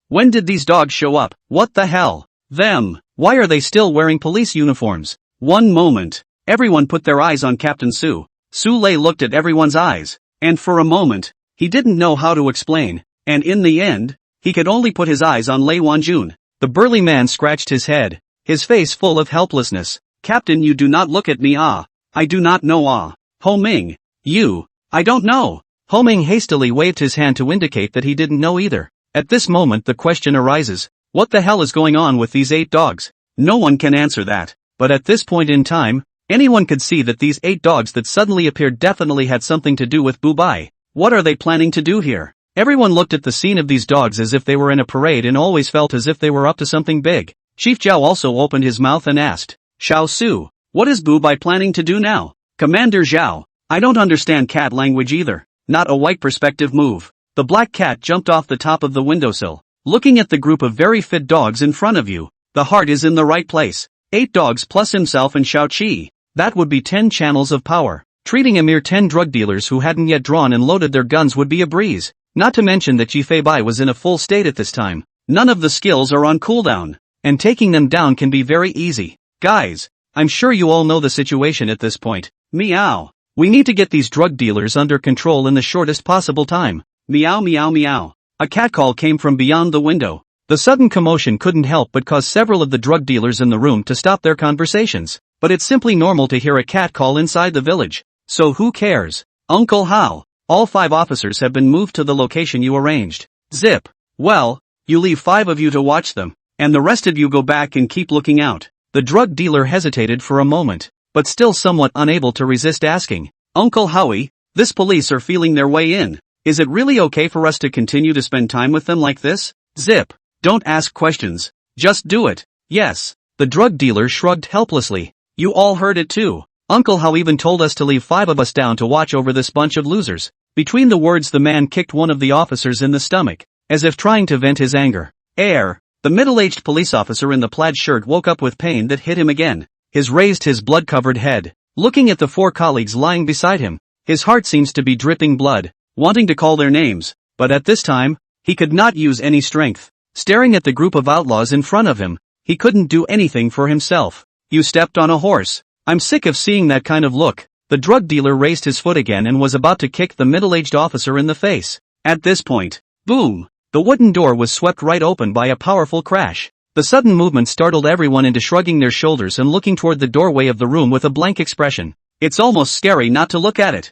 [SPEAKER 1] When did these dogs show up? What the hell? Them. Why are they still wearing police uniforms? One moment. Everyone put their eyes on Captain Su. Su Lei looked at everyone's eyes, and for a moment, he didn't know how to explain, and in the end, he could only put his eyes on Lei Wanjun. The burly man scratched his head, his face full of helplessness. Captain, you do not look at me. I do not know. Ho Ming. You. I don't know. Ho Ming hastily waved his hand to indicate that he didn't know either. At this moment the question arises, what the hell is going on with these 8 dogs? No one can answer that, but at this point in time, anyone could see that these 8 dogs that suddenly appeared definitely had something to do with Bu Bai. What are they planning to do here? Everyone looked at the scene of these dogs as if they were in a parade and always felt as if they were up to something big. Chief Zhao also opened his mouth and asked, Xiao Su, what is Bu Bai planning to do now? Commander Zhao, I don't understand cat language either. Not a white perspective move. The black cat jumped off the top of the windowsill. Looking at the group of very fit dogs in front of you, the heart is in the right place. 8 dogs plus himself and Xiao Qi. That would be 10 channels of power. Treating a mere 10 drug dealers who hadn't yet drawn and loaded their guns would be a breeze. Not to mention that Yi Fei Bai was in a full state at this time. None of the skills are on cooldown, and taking them down can be very easy. Guys, I'm sure you all know the situation at this point. Meow. We need to get these drug dealers under control in the shortest possible time. Meow meow meow. A cat call came from beyond the window. The sudden commotion couldn't help but cause several of the drug dealers in the room to stop their conversations. But it's simply normal to hear a cat call inside the village. So who cares? Uncle Hao. All 5 officers have been moved to the location you arranged. Zip. Well, you leave 5 of you to watch them, and the rest of you go back and keep looking out. The drug dealer hesitated for a moment, but still somewhat unable to resist asking, Uncle Howie, this police are feeling their way in. Is it really okay for us to continue to spend time with them like this? Zip. Don't ask questions. Just do it. Yes. The drug dealer shrugged helplessly. You all heard it too. Uncle Howie even told us to leave 5 of us down to watch over this bunch of losers. Between the words the man kicked one of the officers in the stomach, as if trying to vent his anger. The middle-aged police officer in the plaid shirt woke up with pain that hit him again. Raised his blood-covered head, looking at the 4 colleagues lying beside him. His heart seems to be dripping blood, wanting to call their names, but at this time, he could not use any strength. Staring at the group of outlaws in front of him, he couldn't do anything for himself. You stepped on a horse. I'm sick of seeing that kind of look. The drug dealer raised his foot again and was about to kick the middle-aged officer in the face. At this point, boom! The wooden door was swept right open by a powerful crash. The sudden movement startled everyone into shrugging their shoulders and looking toward the doorway of the room with a blank expression. It's almost scary not to look at it.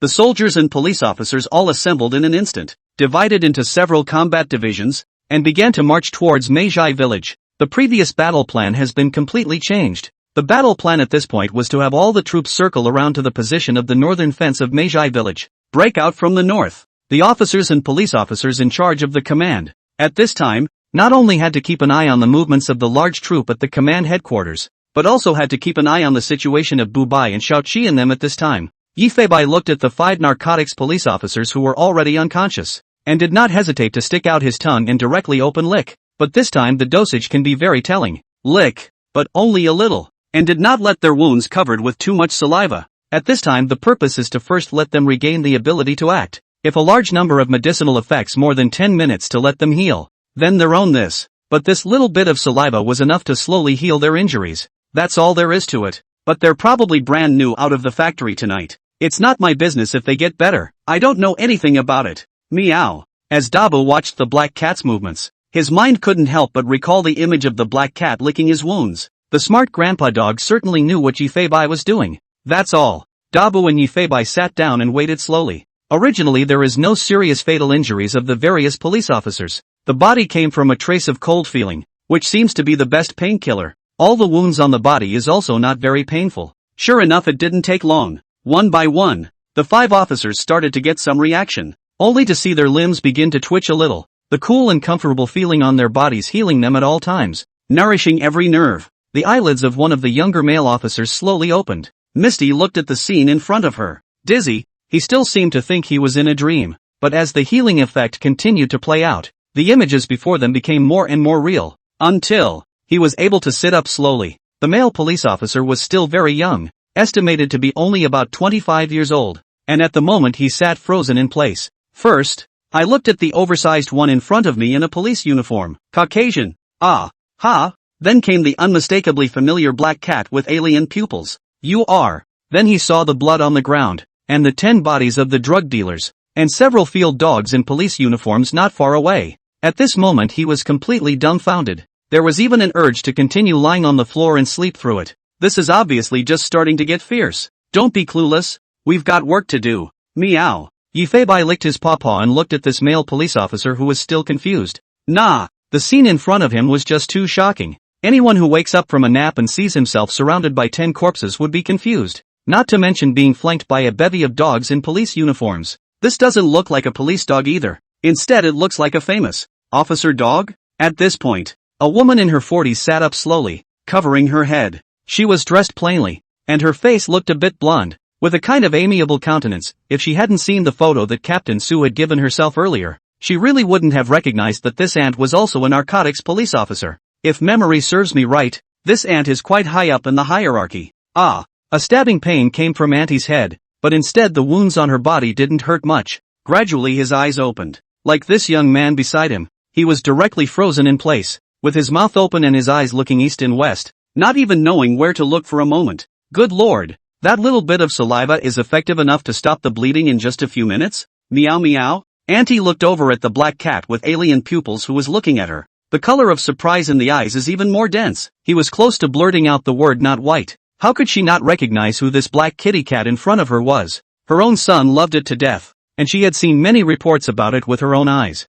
[SPEAKER 1] The soldiers and police officers all assembled in an instant, divided into several combat divisions, and began to march towards Meiji village. The previous battle plan has been completely changed. The battle plan at this point was to have all the troops circle around to the position of the northern fence of Meiji village, break out from the north. The officers and police officers in charge of the command, at this time, not only had to keep an eye on the movements of the large troop at the command headquarters, but also had to keep an eye on the situation of Bubai and Shaoqi and them at this time. Yifeibai looked at the 5 narcotics police officers who were already unconscious, and did not hesitate to stick out his tongue and directly open lick. But this time the dosage can be very telling. Lick, but only a little, and did not let their wounds covered with too much saliva. At this time the purpose is to first let them regain the ability to act. If a large number of medicinal effects more than 10 minutes to let them heal, then they're on this. But this little bit of saliva was enough to slowly heal their injuries. That's all there is to it. But they're probably brand new out of the factory tonight. It's not my business if they get better. I don't know anything about it. Meow. As Dabu watched the black cat's movements, his mind couldn't help but recall the image of the black cat licking his wounds. The smart grandpa dog certainly knew what Yifeibai was doing. That's all. Dabu and Yifeibai sat down and waited slowly. Originally there is no serious fatal injuries of the various police officers. The body came from a trace of cold feeling, which seems to be the best painkiller. All the wounds on the body is also not very painful. Sure enough, it didn't take long. One by one, the 5 officers started to get some reaction, only to see their limbs begin to twitch a little, the cool and comfortable feeling on their bodies healing them at all times, nourishing every nerve. The eyelids of one of the younger male officers slowly opened. Misty looked at the scene in front of her. Dizzy, he still seemed to think he was in a dream, but as the healing effect continued to play out, the images before them became more and more real, until he was able to sit up slowly. The male police officer was still very young, estimated to be only about 25 years old, and at the moment he sat frozen in place. First, I looked at the oversized one in front of me in a police uniform, Caucasian. Ah, ha, then came the unmistakably familiar black cat with alien pupils. You are. Then he saw the blood on the ground, and the 10 bodies of the drug dealers, and several field dogs in police uniforms not far away. At this moment he was completely dumbfounded. There was even an urge to continue lying on the floor and sleep through it. This is obviously just starting to get fierce. Don't be clueless. We've got work to do. Meow. Yifeibai licked his pawpaw and looked at this male police officer who was still confused. Nah, the scene in front of him was just too shocking. Anyone who wakes up from a nap and sees himself surrounded by 10 corpses would be confused. Not to mention being flanked by a bevy of dogs in police uniforms. This doesn't look like a police dog either. Instead it looks like a famous officer dog. At this point, a woman in her 40s sat up slowly, covering her head. She was dressed plainly, and her face looked a bit blonde, with a kind of amiable countenance. If she hadn't seen the photo that Captain Sue had given herself earlier, she really wouldn't have recognized that this aunt was also a narcotics police officer. If memory serves me right, this aunt is quite high up in the hierarchy. Ah. A stabbing pain came from Auntie's head, but instead the wounds on her body didn't hurt much. Gradually his eyes opened. Like this young man beside him, he was directly frozen in place, with his mouth open and his eyes looking east and west, not even knowing where to look for a moment. Good lord, that little bit of saliva is effective enough to stop the bleeding in just a few minutes? Meow meow. Auntie looked over at the black cat with alien pupils who was looking at her. The color of surprise in the eyes is even more dense. He was close to blurting out the word not white. How could she not recognize who this black kitty cat in front of her was? Her own son loved it to death, and she had seen many reports about it with her own eyes.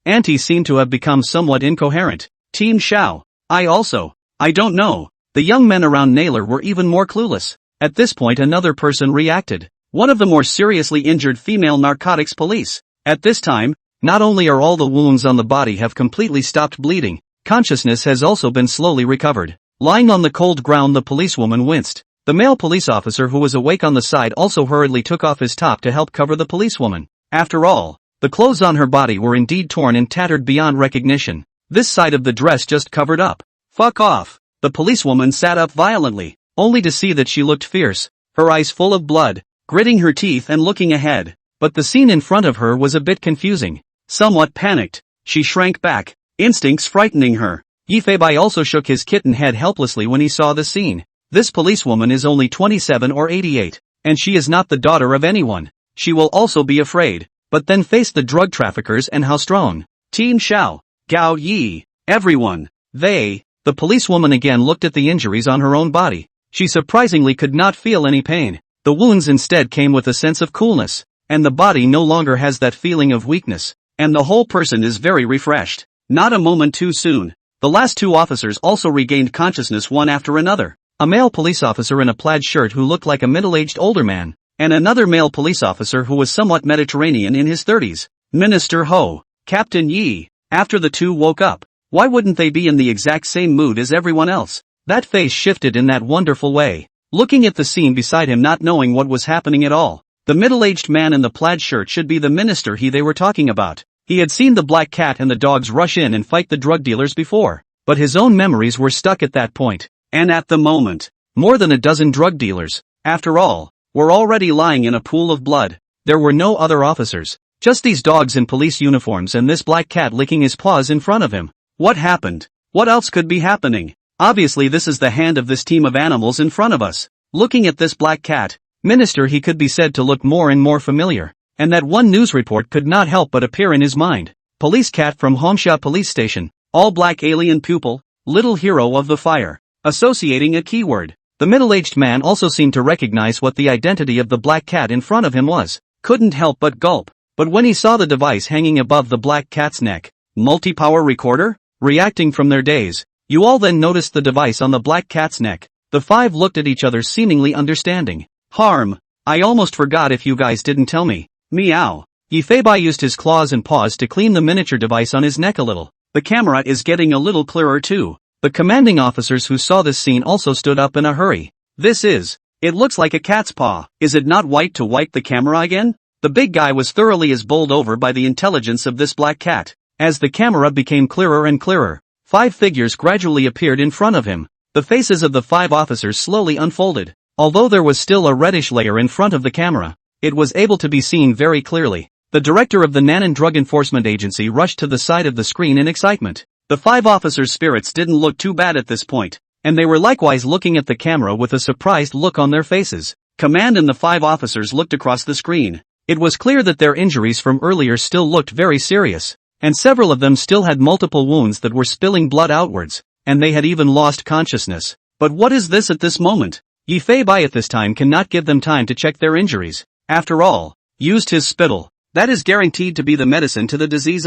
[SPEAKER 1] Auntie seemed to have become somewhat incoherent. Team Xiao. I don't know. The young men around Naylor were even more clueless. At this point another person reacted. One of the more seriously injured female narcotics police. At this time, not only are all the wounds on the body have completely stopped bleeding, consciousness has also been slowly recovered. Lying on the cold ground the policewoman winced. The male police officer who was awake on the side also hurriedly took off his top to help cover the policewoman. After all, the clothes on her body were indeed torn and tattered beyond recognition. This side of the dress just covered up. Fuck off. The policewoman sat up violently, only to see that she looked fierce, her eyes full of blood, gritting her teeth and looking ahead. But the scene in front of her was a bit confusing. Somewhat panicked, she shrank back, instincts frightening her. Yifeibai also shook his kitten head helplessly when he saw the scene. This policewoman is only 27 or 88, and she is not the daughter of anyone. She will also be afraid, but then face the drug traffickers and how strong. Team Xiao, Gao Yi, everyone, the policewoman again looked at the injuries on her own body. She surprisingly could not feel any pain. The wounds instead came with a sense of coolness, and the body no longer has that feeling of weakness, and the whole person is very refreshed. Not a moment too soon. The last two officers also regained consciousness one after another. A male police officer in a plaid shirt who looked like a middle-aged older man, and another male police officer who was somewhat Mediterranean in his 30s. Minister Ho, Captain Yi. After the two woke up, why wouldn't they be in the exact same mood as everyone else? That face shifted in that wonderful way. Looking at the scene beside him, not knowing what was happening at all. The middle-aged man in the plaid shirt should be the minister they were talking about. He had seen the black cat and the dogs rush in and fight the drug dealers before, but his own memories were stuck at that point. And at the moment, more than a dozen drug dealers, after all, were already lying in a pool of blood. There were no other officers, just these dogs in police uniforms and this black cat licking his paws in front of him. What happened? What else could be happening? Obviously this is the hand of this team of animals in front of us. Looking at this black cat, minister, he could be said to look more and more familiar, and that one news report could not help but appear in his mind. Police cat from Hongsha police station, all black alien pupil, little hero of the fire. Associating a keyword. The middle-aged man also seemed to recognize what the identity of the black cat in front of him was. Couldn't help but gulp. But when he saw the device hanging above the black cat's neck, multi-power recorder? Reacting from their daze, you all then noticed the device on the black cat's neck. The five looked at each other seemingly understanding. Harm. I almost forgot if you guys didn't tell me. Meow. Yifeibai used his claws and paws to clean the miniature device on his neck a little. The camera is getting a little clearer too. The commanding officers who saw this scene also stood up in a hurry. It looks like a cat's paw. Is it not white to wipe the camera again? The big guy was thoroughly bowled over by the intelligence of this black cat. As the camera became clearer and clearer, 5 figures gradually appeared in front of him. The faces of the 5 officers slowly unfolded. Although there was still a reddish layer in front of the camera, it was able to be seen very clearly. The director of the Nanan Drug Enforcement Agency rushed to the side of the screen in excitement. The 5 officers' spirits didn't look too bad at this point, and they were likewise looking at the camera with a surprised look on their faces. Command and the 5 officers looked across the screen. It was clear that their injuries from earlier still looked very serious, and several of them still had multiple wounds that were spilling blood outwards, and they had even lost consciousness. But what is this at this moment? Yifeibai at this time cannot give them time to check their injuries. After all, used his spittle. That is guaranteed to be the medicine to the disease.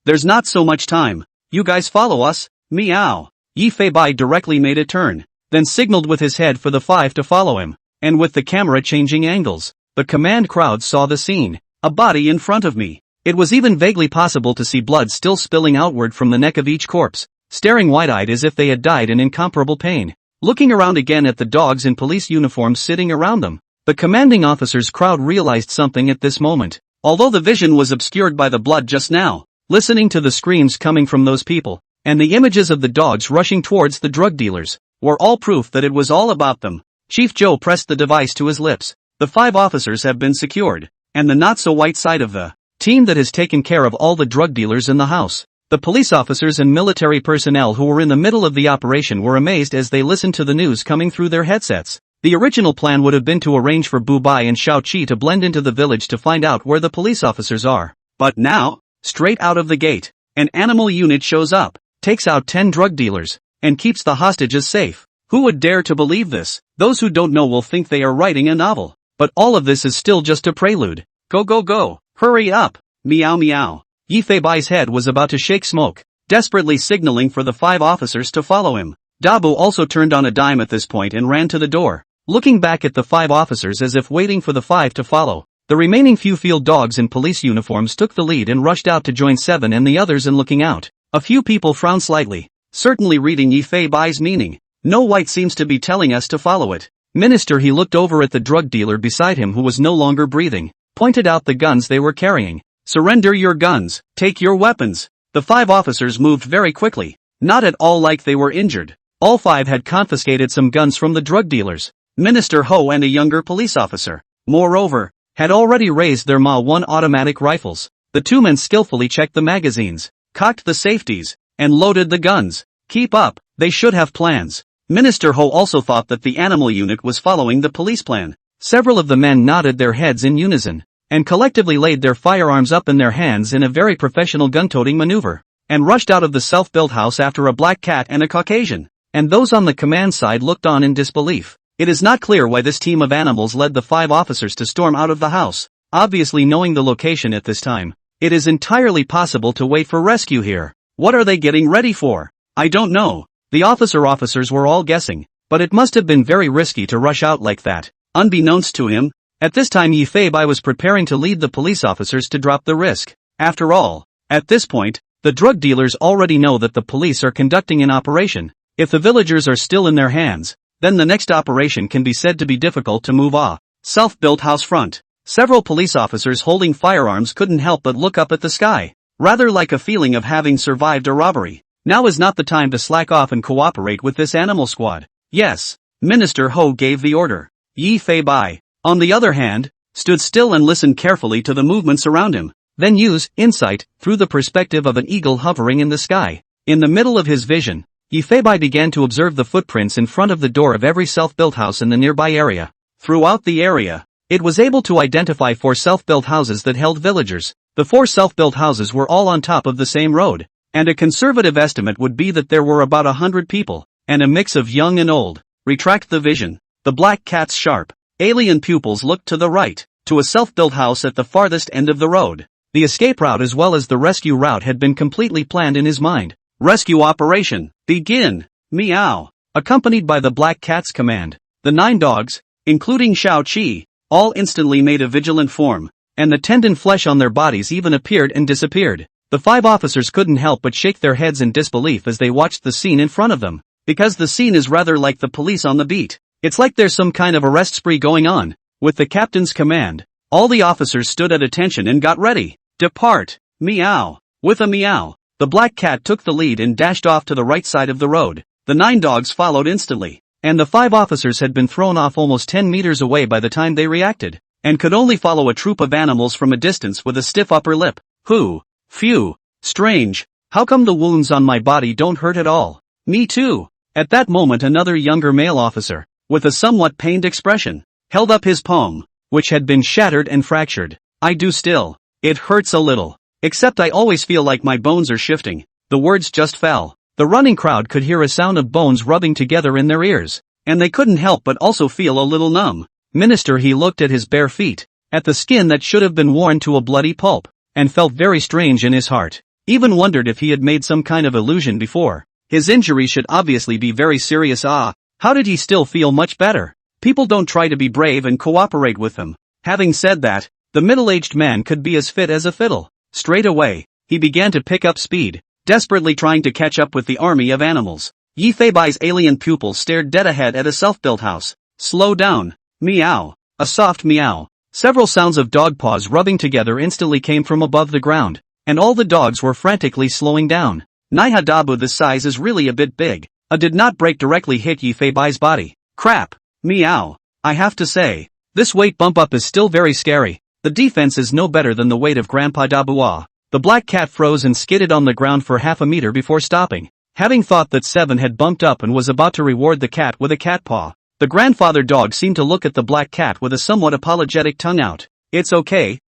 [SPEAKER 1] There's not so much time. You guys follow us? Meow. Yifeibai directly made a turn, then signaled with his head for the 5 to follow him, and with the camera changing angles, the command crowd saw the scene. A body in front of me. It was even vaguely possible to see blood still spilling outward from the neck of each corpse, staring wide-eyed as if they had died in incomparable pain. Looking around again at the dogs in police uniforms sitting around them, the commanding officer's crowd realized something at this moment. Although the vision was obscured by the blood just now, listening to the screams coming from those people, and the images of the dogs rushing towards the drug dealers, were all proof that it was all about them. Chief Joe pressed the device to his lips. The 5 officers have been secured, and the not-so-white side of the team that has taken care of all the drug dealers in the house. The police officers and military personnel who were in the middle of the operation were amazed as they listened to the news coming through their headsets. The original plan would have been to arrange for Bu Bai and Shao Chi to blend into the village to find out where the police officers are. But now, straight out of the gate, an animal unit shows up, takes out 10 drug dealers, and keeps the hostages safe. Who would dare to believe this? Those who don't know will think they are writing a novel. But all of this is still just a prelude. Go go go, hurry up, meow meow. Yifeibai's head was about to shake smoke, desperately signaling for the 5 officers to follow him. Dabu also turned on a dime at this point and ran to the door, looking back at the 5 officers as if waiting for the 5 to follow. The remaining few field dogs in police uniforms took the lead and rushed out to join 7 and the others in looking out. A few people frowned slightly, certainly reading Yifeibai's meaning. No white seems to be telling us to follow it. Minister, he looked over at the drug dealer beside him who was no longer breathing, pointed out the guns they were carrying. Surrender your guns, take your weapons. The 5 officers moved very quickly, not at all like they were injured. All 5 had confiscated some guns from the drug dealers. Minister Ho and a younger police officer, moreover, had already raised their Ma-1 automatic rifles. The 2 men skillfully checked the magazines, cocked the safeties, and loaded the guns. Keep up, they should have plans. Minister Ho also thought that the animal unit was following the police plan. Several of the men nodded their heads in unison, and collectively laid their firearms up in their hands in a very professional gun-toting maneuver, and rushed out of the self-built house after a black cat and a Caucasian. And those on the command side looked on in disbelief. It is not clear why this team of animals led the 5 officers to storm out of the house, obviously knowing the location at this time. It is entirely possible to wait for rescue here. What are they getting ready for? I don't know. The officers were all guessing, but it must have been very risky to rush out like that. Unbeknownst to him, at this time Yi Fei-bai was preparing to lead the police officers to drop the risk. After all, at this point, the drug dealers already know that the police are conducting an operation. If the villagers are still in their hands, then the next operation can be said to be difficult to move off. Self-built house front. Several police officers holding firearms couldn't help but look up at the sky, rather like a feeling of having survived a robbery. Now is not the time to slack off and cooperate with this animal squad. Yes, Minister Ho gave the order. Yi Fei-bai, on the other hand, stood still and listened carefully to the movements around him, then use insight through the perspective of an eagle hovering in the sky. In the middle of his vision, Yi Fei-bai began to observe the footprints in front of the door of every self-built house in the nearby area. Throughout the area, it was able to identify 4 self-built houses that held villagers. The 4 self-built houses were all on top of the same road, and a conservative estimate would be that there were about 100 people, and a mix of young and old. Retract the vision. The black cat's sharp, alien pupils looked to the right, to a self-built house at the farthest end of the road. The escape route as well as the rescue route had been completely planned in his mind. Rescue operation, begin! Meow. Accompanied by the black cat's command, the 9 dogs, including Shao Qi, all instantly made a vigilant form, and the tendon flesh on their bodies even appeared and disappeared. The 5 officers couldn't help but shake their heads in disbelief as they watched the scene in front of them, because the scene is rather like the police on the beat. It's like there's some kind of arrest spree going on. With the captain's command, all the officers stood at attention and got ready. Depart! Meow! With a meow, the black cat took the lead and dashed off to the right side of the road. The 9 dogs followed instantly, and the 5 officers had been thrown off almost 10 meters away by the time they reacted, and could only follow a troop of animals from a distance with a stiff upper lip. Phew, strange, how come the wounds on my body don't hurt at all? Me too. At that moment another younger male officer, with a somewhat pained expression, held up his palm, which had been shattered and fractured. I do still. It hurts a little. Except I always feel like my bones are shifting. The words just fell. The running crowd could hear a sound of bones rubbing together in their ears, and they couldn't help but also feel a little numb. Minister, he looked at his bare feet, at the skin that should have been worn to a bloody pulp, and felt very strange in his heart. Even wondered if he had made some kind of illusion before. His injury should obviously be very serious. How did he still feel much better? People don't try to be brave and cooperate with them. Having said that, the middle-aged man could be as fit as a fiddle. Straight away, he began to pick up speed, desperately trying to catch up with the army of animals. Yi Fei-bai's alien pupil stared dead ahead at a self-built house. Slow down. Meow. A soft meow. Several sounds of dog paws rubbing together instantly came from above the ground, and all the dogs were frantically slowing down. Naiha Dabu, this size is really a bit big. A did not break directly hit Yi Fei-bai's body. Crap. Meow. I have to say, this weight bump up is still very scary. The defense is no better than the weight of Grandpa Dabua. The black cat froze and skidded on the ground for half a meter before stopping, having thought that Seven had bumped up and was about to reward the cat with a cat paw. The grandfather dog seemed to look at the black cat with a somewhat apologetic tongue out. It's okay,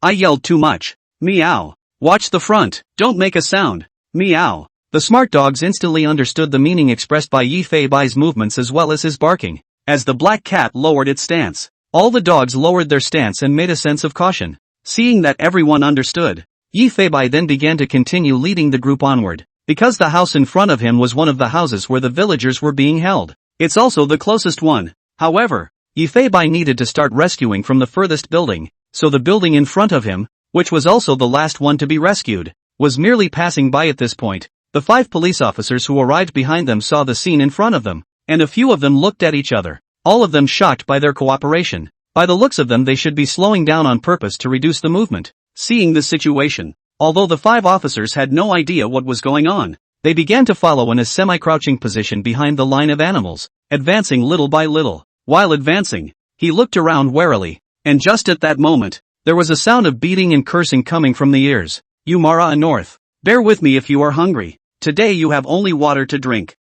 [SPEAKER 1] I yelled too much. Meow. Watch the front, don't make a sound. Meow. The smart dogs instantly understood the meaning expressed by Yi Fei-bai's movements as well as his barking. As the black cat lowered its stance, all the dogs lowered their stance and made a sense of caution. Seeing that everyone understood, Yi Fei-bai then began to continue leading the group onward, because the house in front of him was one of the houses where the villagers were being held. It's also the closest one. However, Yi Fei-bai needed to start rescuing from the furthest building, so the building in front of him, which was also the last one to be rescued, was merely passing by at this point. The 5 police officers who arrived behind them saw the scene in front of them, and a few of them looked at each other, all of them shocked by their cooperation. By the looks of them, they should be slowing down on purpose to reduce the movement. Seeing the situation, although the 5 officers had no idea what was going on, they began to follow in a semi-crouching position behind the line of animals, advancing little by little. While advancing, he looked around warily, and just at that moment, there was a sound of beating and cursing coming from the ears. You Mara North, bear with me if you are hungry. Today you have only water to drink.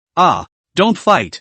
[SPEAKER 1] Don't fight,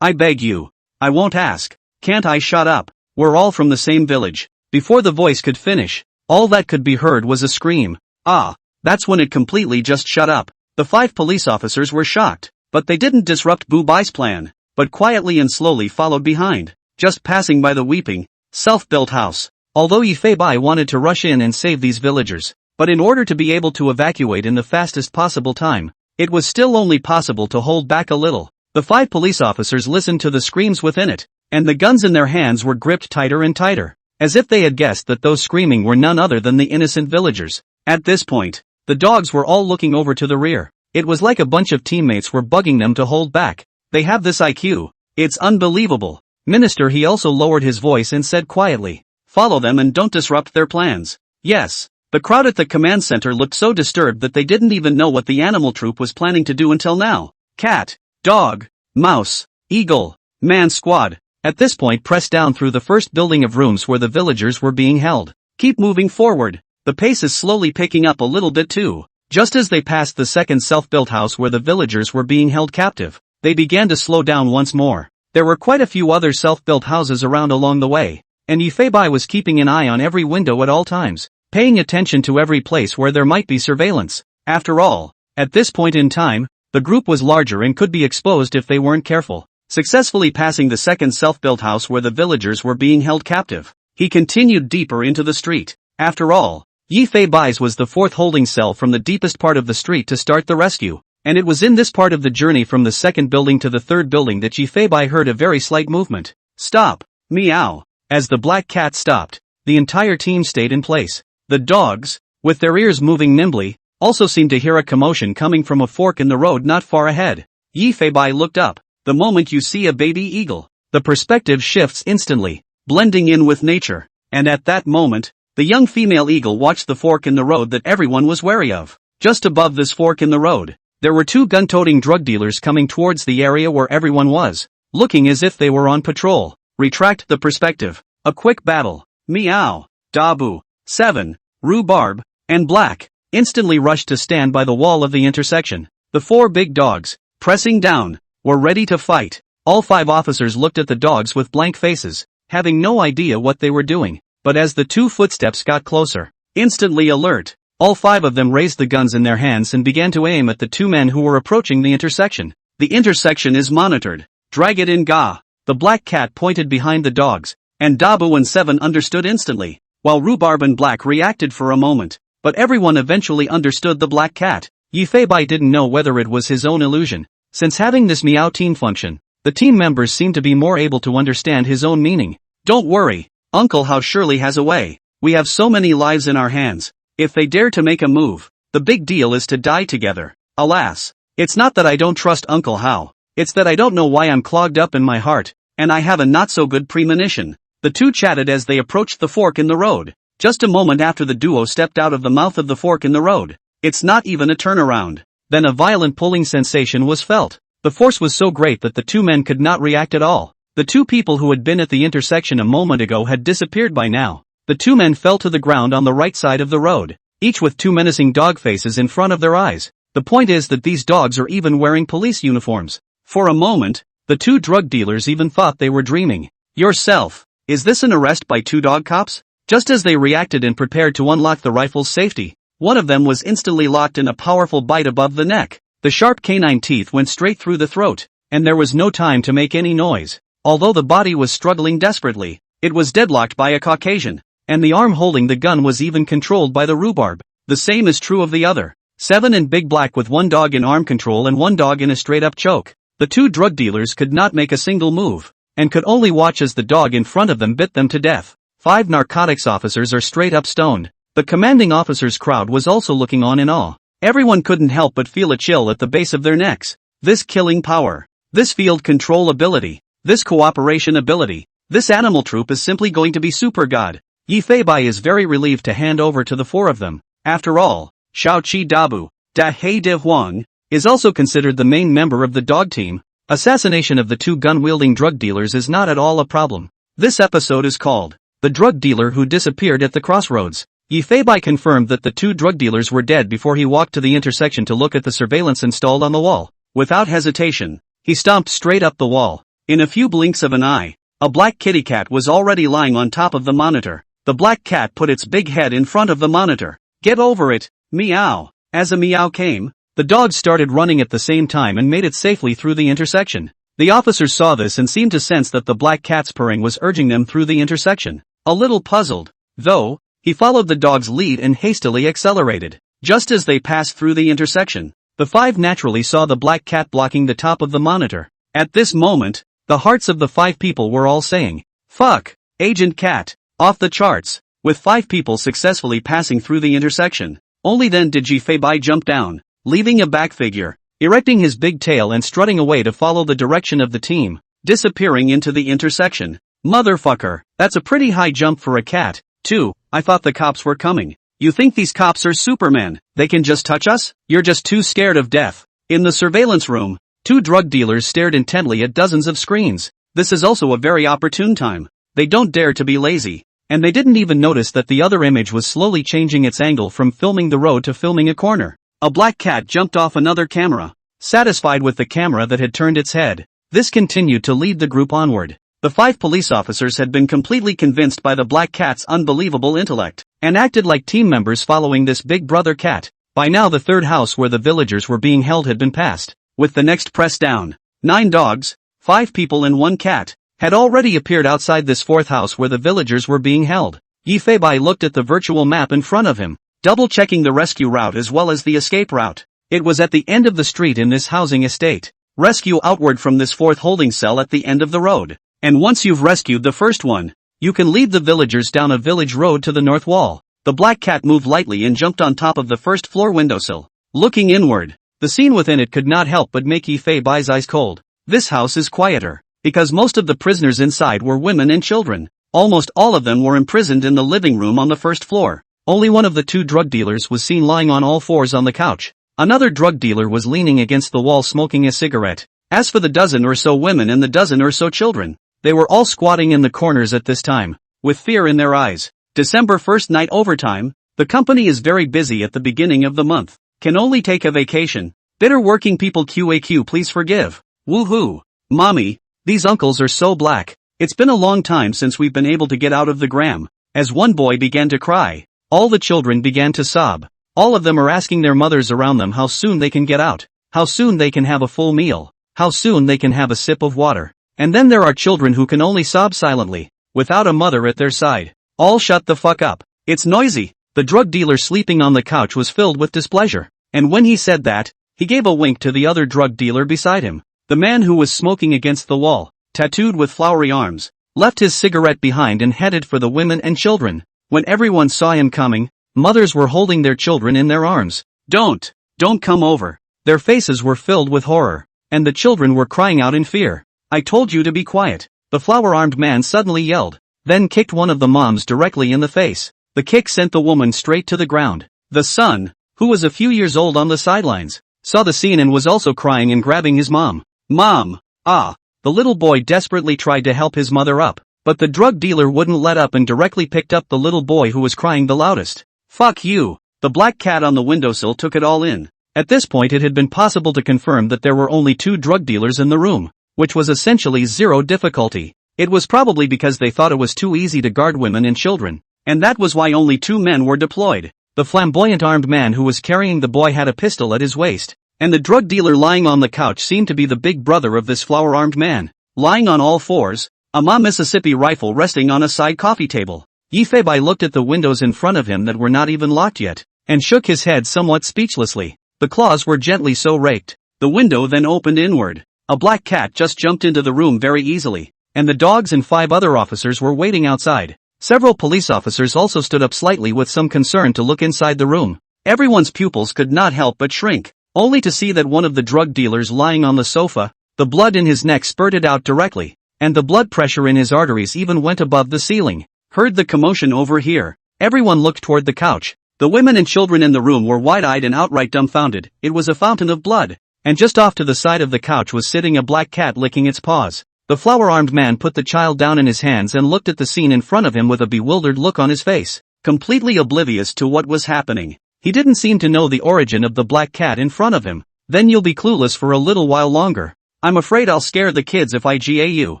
[SPEAKER 1] I beg you. I won't ask. Can't I shut up? We're all from the same village. Before the voice could finish, all that could be heard was a scream. That's when it completely just shut up. The 5 police officers were shocked, but they didn't disrupt Bu Bai's plan. but quietly and slowly followed behind, just passing by the weeping, self-built house. Although Yifei wanted to rush in and save these villagers, but in order to be able to evacuate in the fastest possible time, it was still only possible to hold back a little. The 5 police officers listened to the screams within it, and the guns in their hands were gripped tighter and tighter, as if they had guessed that those screaming were none other than the innocent villagers. At this point, the dogs were all looking over to the rear. It was like a bunch of teammates were bugging them to hold back. They have this IQ. It's unbelievable. Minister, he also lowered his voice and said quietly, "Follow them and don't disrupt their plans." Yes. The crowd at the command center looked so disturbed that they didn't even know what the animal troop was planning to do until now. Cat, dog, mouse, eagle, man squad. At this point, press down through the first building of rooms where the villagers were being held. Keep moving forward. The pace is slowly picking up a little bit too. Just as they passed the second self-built house where the villagers were being held captive, they began to slow down once more. There were quite a few other self-built houses around along the way, and Yifei was keeping an eye on every window at all times, paying attention to every place where there might be surveillance. After all, at this point in time, the group was larger and could be exposed if they weren't careful. Successfully passing the second self-built house where the villagers were being held captive, he continued deeper into the street. After all, Yifei's was the 4th holding cell from the deepest part of the street to start the rescue, and it was in this part of the journey from the second building to the third building that Yifei heard a very slight movement. Stop! Meow! As the black cat stopped, the entire team stayed in place. The dogs, with their ears moving nimbly, also seemed to hear a commotion coming from a fork in the road not far ahead. Yifei looked up. The moment you see a baby eagle, the perspective shifts instantly, blending in with nature, and at that moment, the young female eagle watched the fork in the road that everyone was wary of. Just above this fork in the road, there were 2 gun-toting drug dealers coming towards the area where everyone was, looking as if they were on patrol. Retract the perspective. A quick battle. Meow, Dabu, 7, Rhubarb, and Black, instantly rushed to stand by the wall of the intersection. The 4 big dogs, pressing down, were ready to fight. All 5 officers looked at the dogs with blank faces, having no idea what they were doing, but as the 2 footsteps got closer, instantly alert, all 5 of them raised the guns in their hands and began to aim at the 2 men who were approaching the intersection. The intersection is monitored. Drag it in, Ga. The black cat pointed behind the dogs, and Dabu and 7 understood instantly, while Rhubarb and Black reacted for a moment, but everyone eventually understood the black cat. Yifei didn't know whether it was his own illusion. Since having this meow team function, the team members seemed to be more able to understand his own meaning. Don't worry, Uncle Hao surely has a way. We have so many lives in our hands. If they dare to make a move, the big deal is to die together. Alas, it's not that I don't trust Uncle Hao, it's that I don't know why I'm clogged up in my heart, and I have a not-so-good premonition. The 2 chatted as they approached the fork in the road. Just a moment after the duo stepped out of the mouth of the fork in the road. It's not even a turnaround. Then a violent pulling sensation was felt. The force was so great that the 2 men could not react at all. The 2 people who had been at the intersection a moment ago had disappeared by now. The 2 men fell to the ground on the right side of the road, each with 2 menacing dog faces in front of their eyes. The point is that these dogs are even wearing police uniforms. For a moment, the 2 drug dealers even thought they were dreaming. Yourself, is this an arrest by 2 dog cops? Just as they reacted and prepared to unlock the rifle's safety, one of them was instantly locked in a powerful bite above the neck. The sharp canine teeth went straight through the throat, and there was no time to make any noise. Although the body was struggling desperately, it was deadlocked by a Caucasian, and the arm holding the gun was even controlled by the Rhubarb. The same is true of the other. 7 and Big Black with 1 dog in arm control and 1 dog in a straight-up choke. The 2 drug dealers could not make a single move, and could only watch as the dog in front of them bit them to death. 5 narcotics officers are straight-up stoned. The commanding officer's crowd was also looking on in awe. Everyone couldn't help but feel a chill at the base of their necks. This killing power, this field control ability, this cooperation ability, this animal troop is simply going to be super god. Yifei is very relieved to hand over to the 4 of them. After all, Shaoqi Dabu, Da Hei De Huang, is also considered the main member of the dog team. Assassination of the 2 gun-wielding drug dealers is not at all a problem. This episode is called The Drug Dealer Who Disappeared at the Crossroads. Yifei confirmed that the 2 drug dealers were dead before he walked to the intersection to look at the surveillance installed on the wall. Without hesitation, he stomped straight up the wall. In a few blinks of an eye, a black kitty cat was already lying on top of the monitor. The black cat put its big head in front of the monitor. Get over it, meow. As a meow came, the dogs started running at the same time and made it safely through the intersection. The officers saw this and seemed to sense that the black cat's purring was urging them through the intersection. A little puzzled, though, he followed the dog's lead and hastily accelerated. Just as they passed through the intersection, the five naturally saw the black cat blocking the top of the monitor. At this moment, the hearts of the five people were all saying, "Fuck, Agent Cat, off the charts." With five people successfully passing through the intersection, only then did Ji Fei jump down, leaving a back figure, erecting his big tail and strutting away to follow the direction of the team, disappearing into the intersection. Motherfucker, that's a pretty high jump for a cat, too. I thought the cops were coming. You think these cops are Superman? They can just touch us? You're just too scared of death. In the surveillance room, two drug dealers stared intently at dozens of screens. This is also a very opportune time. They don't dare to be lazy. And they didn't even notice that the other image was slowly changing its angle from filming the road to filming a corner. A black cat jumped off another camera, satisfied with the camera that had turned its head. This continued to lead the group onward. The five police officers had been completely convinced by the black cat's unbelievable intellect, and acted like team members following this big brother cat. By now the third house where the villagers were being held had been passed. With the next press down, 9 dogs, 5 people and 1 cat, had already appeared outside this fourth house where the villagers were being held. Yi Feibai looked at the virtual map in front of him, double-checking the rescue route as well as the escape route. It was at the end of the street in this housing estate. Rescue outward from this fourth holding cell at the end of the road. And once you've rescued the first one, you can lead the villagers down a village road to the north wall. The black cat moved lightly and jumped on top of the first floor windowsill. Looking inward, the scene within it could not help but make Yi Feibai's eyes cold. This house is quieter, because most of the prisoners inside were women and children. Almost all of them were imprisoned in the living room on the first floor. Only one of the 2 drug dealers was seen lying on all fours on the couch. Another drug dealer was leaning against the wall smoking a cigarette. As for the dozen or so women and the dozen or so children, they were all squatting in the corners at this time, with fear in their eyes. December 1st night overtime. The company is very busy at the beginning of the month. Can only take a vacation. Bitter working people QAQ please forgive. Woohoo. Mommy, these uncles are so black. It's been a long time since we've been able to get out of the gram. As one boy began to cry, all the children began to sob. All of them are asking their mothers around them how soon they can get out, how soon they can have a full meal, how soon they can have a sip of water. And then there are children who can only sob silently, without a mother at their side. All shut the fuck up. It's noisy. The drug dealer sleeping on the couch was filled with displeasure. And when he said that, he gave a wink to the other drug dealer beside him. The man who was smoking against the wall, tattooed with flowery arms, left his cigarette behind and headed for the women and children. When everyone saw him coming, mothers were holding their children in their arms. Don't come over. Their faces were filled with horror, and the children were crying out in fear. I told you to be quiet, the flower-armed man suddenly yelled, then kicked one of the moms directly in the face. The kick sent the woman straight to the ground. The son, who was a few years old on the sidelines, saw the scene and was also crying and grabbing his mom. Mom! Ah! The little boy desperately tried to help his mother up, but the drug dealer wouldn't let up and directly picked up the little boy who was crying the loudest. Fuck you! The black cat on the windowsill took it all in. At this point it had been possible to confirm that there were only 2 drug dealers in the room, which was essentially zero difficulty. It was probably because they thought it was too easy to guard women and children, and that was why only 2 men were deployed. The flamboyant armed man who was carrying the boy had a pistol at his waist, and the drug dealer lying on the couch seemed to be the big brother of this flower-armed man. Lying on all fours, a Mississippi rifle resting on a side coffee table. Yi Feibai looked at the windows in front of him that were not even locked yet, and shook his head somewhat speechlessly. The claws were gently so raked. The window then opened inward. A black cat just jumped into the room very easily, and the dogs and 5 other officers were waiting outside. Several police officers also stood up slightly with some concern to look inside the room. Everyone's pupils could not help but shrink, only to see that one of the drug dealers lying on the sofa, the blood in his neck spurted out directly, and the blood pressure in his arteries even went above the ceiling. Heard the commotion over here. Everyone looked toward the couch. The women and children in the room were wide-eyed and outright dumbfounded. It was a fountain of blood, and just off to the side of the couch was sitting a black cat licking its paws. The flower-armed man put the child down in his hands and looked at the scene in front of him with a bewildered look on his face, completely oblivious to what was happening. He didn't seem to know the origin of the black cat in front of him. Then you'll be clueless for a little while longer. I'm afraid I'll scare the kids if I GA you.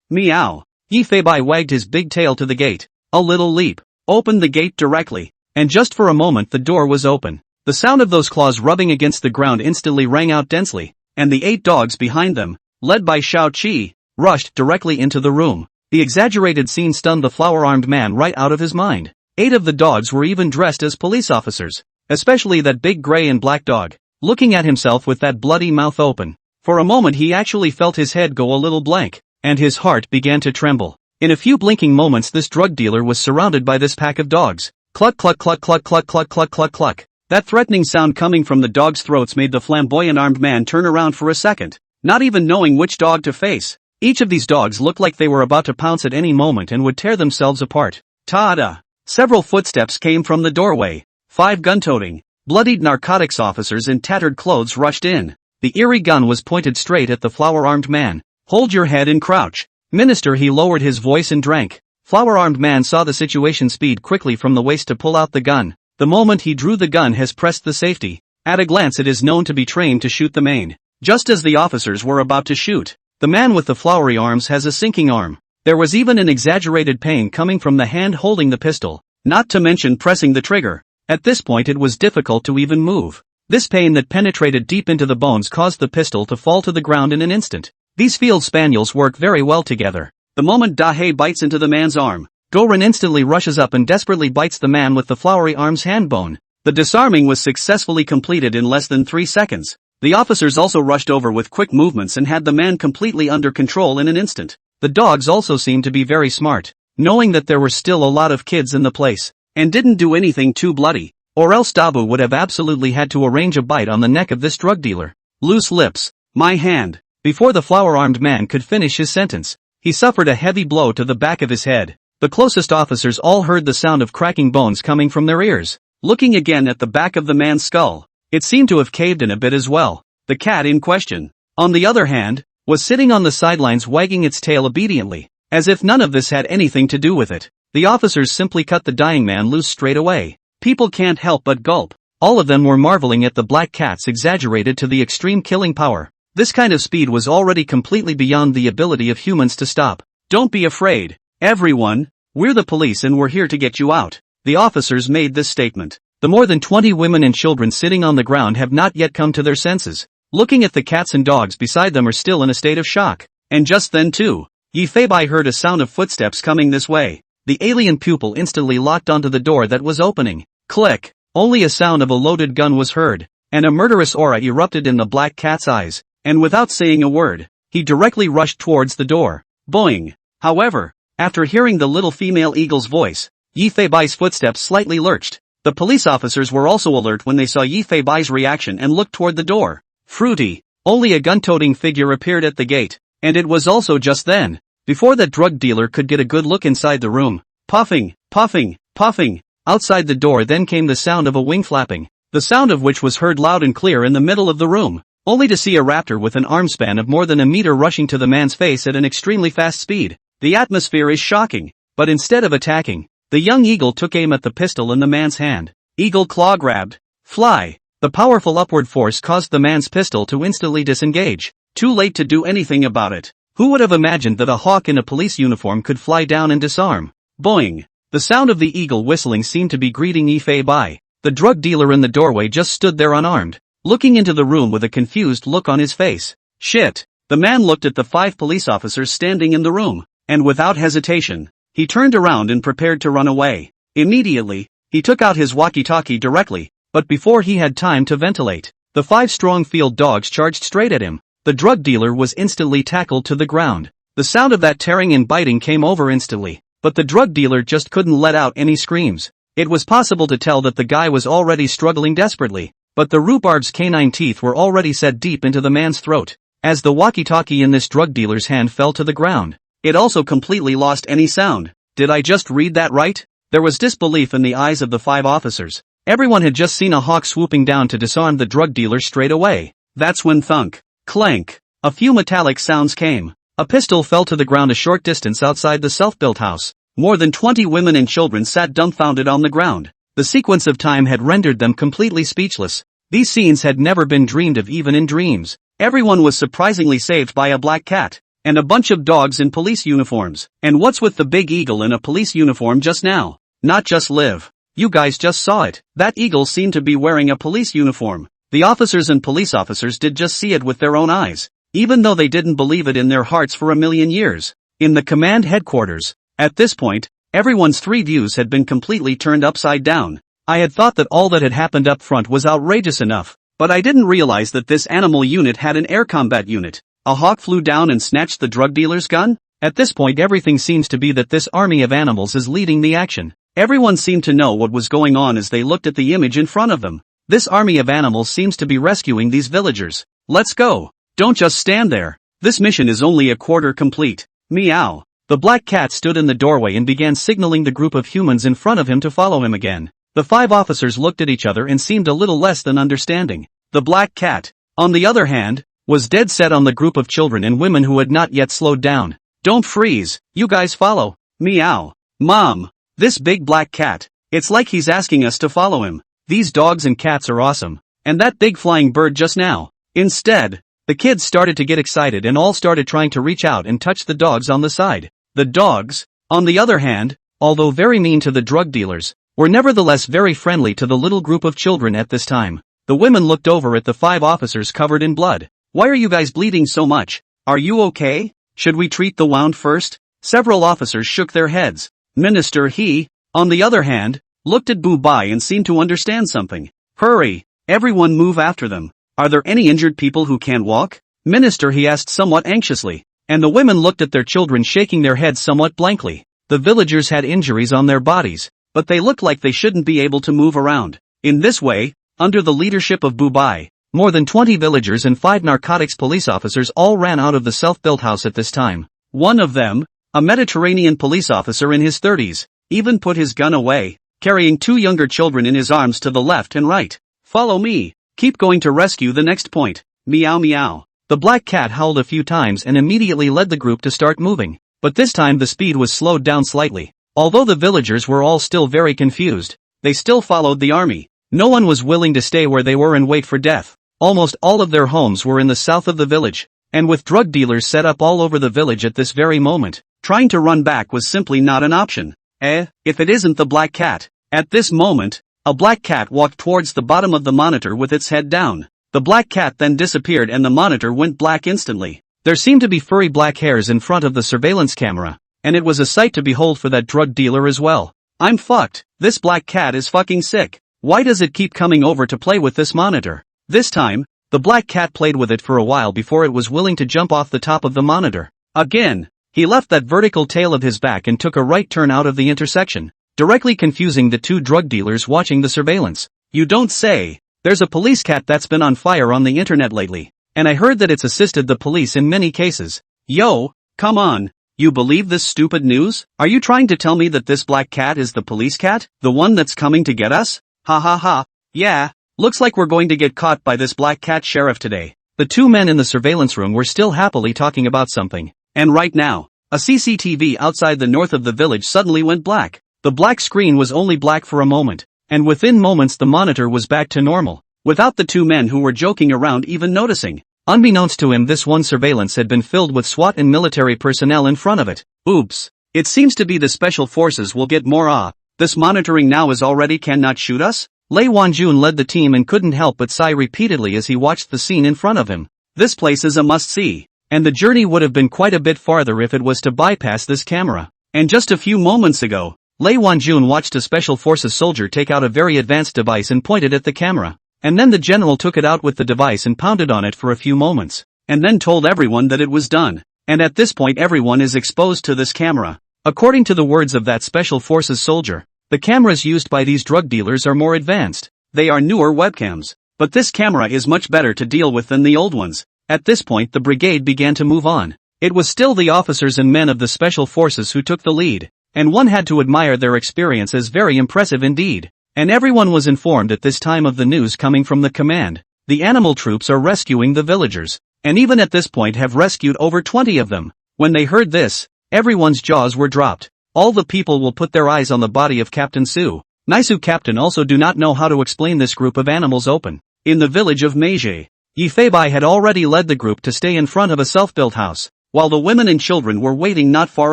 [SPEAKER 1] Meow. Yi Feibai wagged his big tail to the gate. A little leap. Opened the gate directly. And just for a moment the door was open. The sound of those claws rubbing against the ground instantly rang out densely, and the 8 dogs behind them, led by Xiao Qi, rushed directly into the room. The exaggerated scene stunned the flower-armed man right out of his mind. 8 of the dogs were even dressed as police officers, especially that big gray and black dog, looking at himself with that bloody mouth open. For a moment he actually felt his head go a little blank, and his heart began to tremble. In a few blinking moments this drug dealer was surrounded by this pack of dogs. Cluck cluck cluck cluck cluck cluck cluck cluck cluck. That threatening sound coming from the dogs' throats made the flamboyant armed man turn around for a second, not even knowing which dog to face. Each of these dogs looked like they were about to pounce at any moment and would tear themselves apart. Ta-da! Several footsteps came from the doorway. 5 gun-toting, bloodied narcotics officers in tattered clothes rushed in. The eerie gun was pointed straight at the flower-armed man. Hold your head and crouch. Minister, he lowered his voice and drank. Flower-armed man saw the situation speed quickly from the waist to pull out the gun. The moment he drew the gun has pressed the safety. At a glance it is known to be trained to shoot the main. Just as the officers were about to shoot, the man with the flowery arms has a sinking arm. There was even an exaggerated pain coming from the hand holding the pistol, not to mention pressing the trigger. At this point it was difficult to even move. This pain that penetrated deep into the bones caused the pistol to fall to the ground in an instant. These field spaniels work very well together. The moment Dahe bites into the man's arm, Goran instantly rushes up and desperately bites the man with the flowery arm's hand bone. The disarming was successfully completed in less than 3 seconds. The officers also rushed over with quick movements and had the man completely under control in an instant. The dogs also seemed to be very smart, knowing that there were still a lot of kids in the place, and didn't do anything too bloody, or else Dabu would have absolutely had to arrange a bite on the neck of this drug dealer. Loose lips. My hand. Before the flower-armed man could finish his sentence, he suffered a heavy blow to the back of his head. The closest officers all heard the sound of cracking bones coming from their ears. Looking again at the back of the man's skull, it seemed to have caved in a bit as well. The cat in question, on the other hand, was sitting on the sidelines wagging its tail obediently, as if none of this had anything to do with it. The officers simply cut the dying man loose straight away. People can't help but gulp. All of them were marveling at the black cat's exaggerated to the extreme killing power. This kind of speed was already completely beyond the ability of humans to stop. Don't be afraid, everyone. We're the police and we're here to get you out. The officers made this statement. The more than 20 women and children sitting on the ground have not yet come to their senses. Looking at the cats and dogs beside them are still in a state of shock. And just then too, Yi Feibai heard a sound of footsteps coming this way. The alien pupil instantly locked onto the door that was opening. Click. Only a sound of a loaded gun was heard, and a murderous aura erupted in the black cat's eyes, and without saying a word, he directly rushed towards the door. Boing. However, after hearing the little female eagle's voice, Yi Feibai's footsteps slightly lurched. The police officers were also alert when they saw Yi Feibai's reaction and looked toward the door. Fruity. Only a gun-toting figure appeared at the gate, and it was also just then, before that drug dealer could get a good look inside the room. Puffing, puffing, puffing. Outside the door then came the sound of a wing flapping, the sound of which was heard loud and clear in the middle of the room, only to see a raptor with an arm span of more than a meter rushing to the man's face at an extremely fast speed. The atmosphere is shocking, but instead of attacking, the young eagle took aim at the pistol in the man's hand. Eagle claw grabbed. Fly. The powerful upward force caused the man's pistol to instantly disengage. Too late to do anything about it. Who would have imagined that a hawk in a police uniform could fly down and disarm? Boing. The sound of the eagle whistling seemed to be greeting Yi Feibai. The drug dealer in the doorway just stood there unarmed, looking into the room with a confused look on his face. Shit. The man looked at the 5 police officers standing in the room, and without hesitation, he turned around and prepared to run away. Immediately, he took out his walkie-talkie directly, but before he had time to ventilate, the 5 strong field dogs charged straight at him. The drug dealer was instantly tackled to the ground. The sound of that tearing and biting came over instantly, but the drug dealer just couldn't let out any screams. It was possible to tell that the guy was already struggling desperately, but the rhubarb's canine teeth were already set deep into the man's throat. As the walkie-talkie in this drug dealer's hand fell to the ground, it also completely lost any sound. Did I just read that right? There was disbelief in the eyes of the 5 officers. Everyone had just seen a hawk swooping down to disarm the drug dealer straight away. That's when thunk, clank, a few metallic sounds came. A pistol fell to the ground a short distance outside the self-built house. More than 20 women and children sat dumbfounded on the ground. The sequence of time had rendered them completely speechless. These scenes had never been dreamed of even in dreams. Everyone was surprisingly saved by a black cat, and a bunch of dogs in police uniforms. And what's with the big eagle in a police uniform just now? Not just live. You guys just saw it. That eagle seemed to be wearing a police uniform. The officers and police officers did just see it with their own eyes. even though they didn't believe it in their hearts for a million years. In the command headquarters, at this point, everyone's three views had been completely turned upside down. I had thought that all that had happened up front was outrageous enough, but I didn't realize that this animal unit had an air combat unit. A hawk flew down and snatched the drug dealer's gun? At this point everything seems to be that this army of animals is leading the action. Everyone seemed to know what was going on as they looked at the image in front of them. This army of animals seems to be rescuing these villagers. Let's go. Don't just stand there. This mission is only a quarter complete. Meow. The black cat stood in the doorway and began signaling the group of humans in front of him to follow him again. The five officers looked at each other and seemed a little less than understanding. The black cat, on the other hand, was dead set on the group of children and women who had not yet slowed down. Don't freeze, you guys follow. Meow. Mom. This big black cat. It's like he's asking us to follow him. These dogs and cats are awesome. And that big flying bird just now. Instead, the kids started to get excited and all started trying to reach out and touch the dogs on the side. The dogs, on the other hand, although very mean to the drug dealers, were nevertheless very friendly to the little group of children at this time. The women looked over at the five officers covered in blood. Why are you guys bleeding so much? Are you okay? Should we treat the wound first? Several officers shook their heads. Minister he, on the other hand, looked at Bubai and seemed to understand something. Hurry, everyone move after them. Are there any injured people who can't walk? Minister he asked somewhat anxiously. And the women looked at their children shaking their heads somewhat blankly. The villagers had injuries on their bodies, but they looked like they shouldn't be able to move around. In this way, under the leadership of Bubai, more than 20 villagers and 5 narcotics police officers all ran out of the self-built house at this time. One of them, a Mediterranean police officer in his 30s, even put his gun away, carrying 2 younger children in his arms to the left and right. Follow me. Keep going to rescue the next point. Meow meow. The black cat howled a few times and immediately led the group to start moving. But this time the speed was slowed down slightly. Although the villagers were all still very confused, they still followed the army. No one was willing to stay where they were and wait for death. Almost all of their homes were in the south of the village, and with drug dealers set up all over the village at this very moment, trying to run back was simply not an option. If it isn't the black cat. At this moment, a black cat walked towards the bottom of the monitor with its head down. The black cat then disappeared and the monitor went black instantly. There seemed to be furry black hairs in front of the surveillance camera, and it was a sight to behold for that drug dealer as well. I'm fucked. This black cat is fucking sick. Why does it keep coming over to play with this monitor? This time, the black cat played with it for a while before it was willing to jump off the top of the monitor. Again, he left that vertical tail of his back and took a right turn out of the intersection, directly confusing the 2 drug dealers watching the surveillance. You don't say. There's a police cat that's been on fire on the internet lately, and I heard that it's assisted the police in many cases. Yo, come on, you believe this stupid news? Are you trying to tell me that this black cat is the police cat, the one that's coming to get us? Ha ha ha, yeah, looks like we're going to get caught by this black cat sheriff today. The 2 men in the surveillance room were still happily talking about something, and right now, a CCTV outside the north of the village suddenly went black. The black screen was only black for a moment, and within moments the monitor was back to normal, without the 2 men who were joking around even noticing. Unbeknownst to him, this one surveillance had been filled with SWAT and military personnel in front of it. Oops. It seems to be the special forces will get more this monitoring now is already cannot shoot us? Lei Wanjun led the team and couldn't help but sigh repeatedly as he watched the scene in front of him. This place is a must-see, and the journey would have been quite a bit farther if it was to bypass this camera. And just a few moments ago, Lei Wanjun watched a special forces soldier take out a very advanced device and point it at the camera. And then the general took it out with the device and pounded on it for a few moments, and then told everyone that it was done. And at this point everyone is exposed to this camera. According to the words of that special forces soldier, the cameras used by these drug dealers are more advanced. They are newer webcams, but this camera is much better to deal with than the old ones. At this point the brigade began to move on. It was still the officers and men of the special forces who took the lead, and one had to admire their experience as very impressive indeed. And everyone was informed at this time of the news coming from the command. The animal troops are rescuing the villagers, and even at this point have rescued over 20 of them. When they heard this, everyone's jaws were dropped. All the people will put their eyes on the body of Captain Su. Naisu Captain also do not know how to explain this group of animals open. In the village of Meiji, Yifeibai had already led the group to stay in front of a self-built house, while the women and children were waiting not far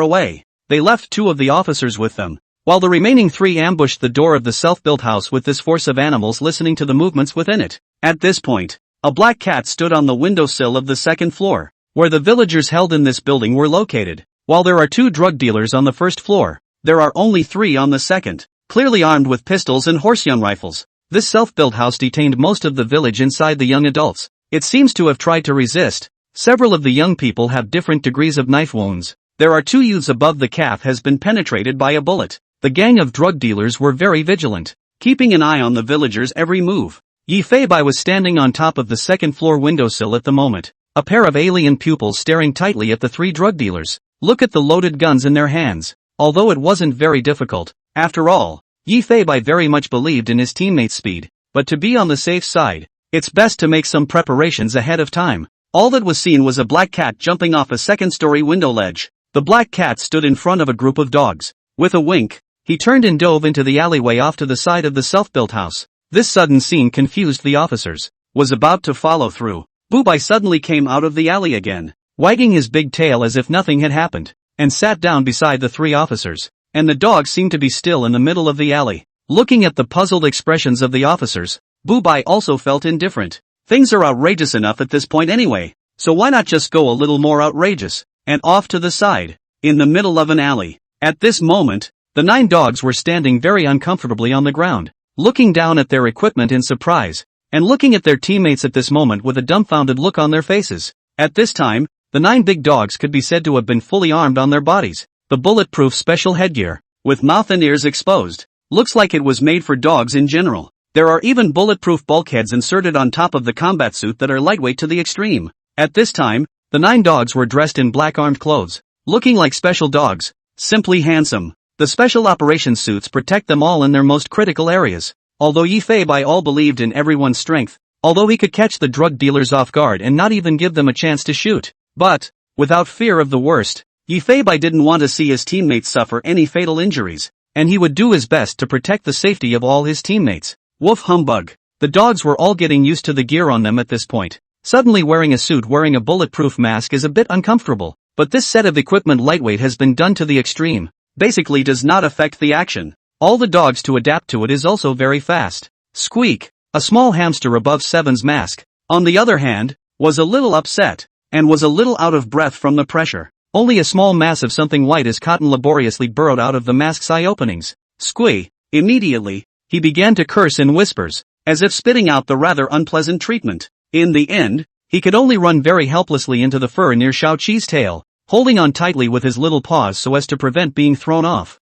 [SPEAKER 1] away. They left 2 of the officers with them, while the remaining 3 ambushed the door of the self-built house with this force of animals listening to the movements within it. At this point, A black cat stood on the windowsill of the second floor, where the villagers held in this building were located. While there are 2 drug dealers on the first floor, there are only 3 on the second, clearly armed with pistols and horse-gun rifles. This self-built house detained most of the village inside the young adults. It seems to have tried to resist. Several of the young people have different degrees of knife wounds. There are 2 youths above the calf has been penetrated by a bullet. The gang of drug dealers were very vigilant, keeping an eye on the villagers' every move. Yi Fei-bai was standing on top of the second floor windowsill at the moment, a pair of alien pupils staring tightly at the 3 drug dealers. Look at the loaded guns in their hands. Although it wasn't very difficult, after all, Yi Fei-bai very much believed in his teammates' speed, but to be on the safe side, it's best to make some preparations ahead of time. All that was seen was a black cat jumping off a second-story window ledge. The black cat stood in front of a group of dogs. With a wink, he turned and dove into the alleyway off to the side of the self-built house. This sudden scene confused the officers. Was about to follow through. Bu-bai suddenly came out of the alley again, wagging his big tail as if nothing had happened, and sat down beside the 3 officers, and the dog seemed to be still in the middle of the alley. Looking at the puzzled expressions of the officers, Bu-bai also felt indifferent. Things are outrageous enough at this point anyway, so why not just go a little more outrageous, and off to the side, in the middle of an alley. At this moment, the 9 dogs were standing very uncomfortably on the ground, looking down at their equipment in surprise, and looking at their teammates at this moment with a dumbfounded look on their faces. At this time, the 9 big dogs could be said to have been fully armed on their bodies. The bulletproof special headgear, with mouth and ears exposed, looks like it was made for dogs in general. There are even bulletproof bulkheads inserted on top of the combat suit that are lightweight to the extreme. At this time, the 9 dogs were dressed in black armed clothes, looking like special dogs, simply handsome. The special operations suits protect them all in their most critical areas. Although Yi Fei-bai all believed in everyone's strength, although he could catch the drug dealers off guard and not even give them a chance to shoot. But, without fear of the worst, Yi Fei-bai didn't want to see his teammates suffer any fatal injuries, and he would do his best to protect the safety of all his teammates. Woof humbug. The dogs were all getting used to the gear on them at this point. Suddenly wearing a suit wearing a bulletproof mask is a bit uncomfortable, but this set of equipment lightweight has been done to the extreme, basically does not affect the action. All the dogs to adapt to it is also very fast. Squeak, a small hamster above Seven's mask, on the other hand, was a little upset, and was a little out of breath from the pressure. Only a small mass of something white as cotton laboriously burrowed out of the mask's eye openings. Squee. Immediately, he began to curse in whispers, as if spitting out the rather unpleasant treatment. In the end, he could only run very helplessly into the fur near Shao Chi's tail, holding on tightly with his little paws so as to prevent being thrown off.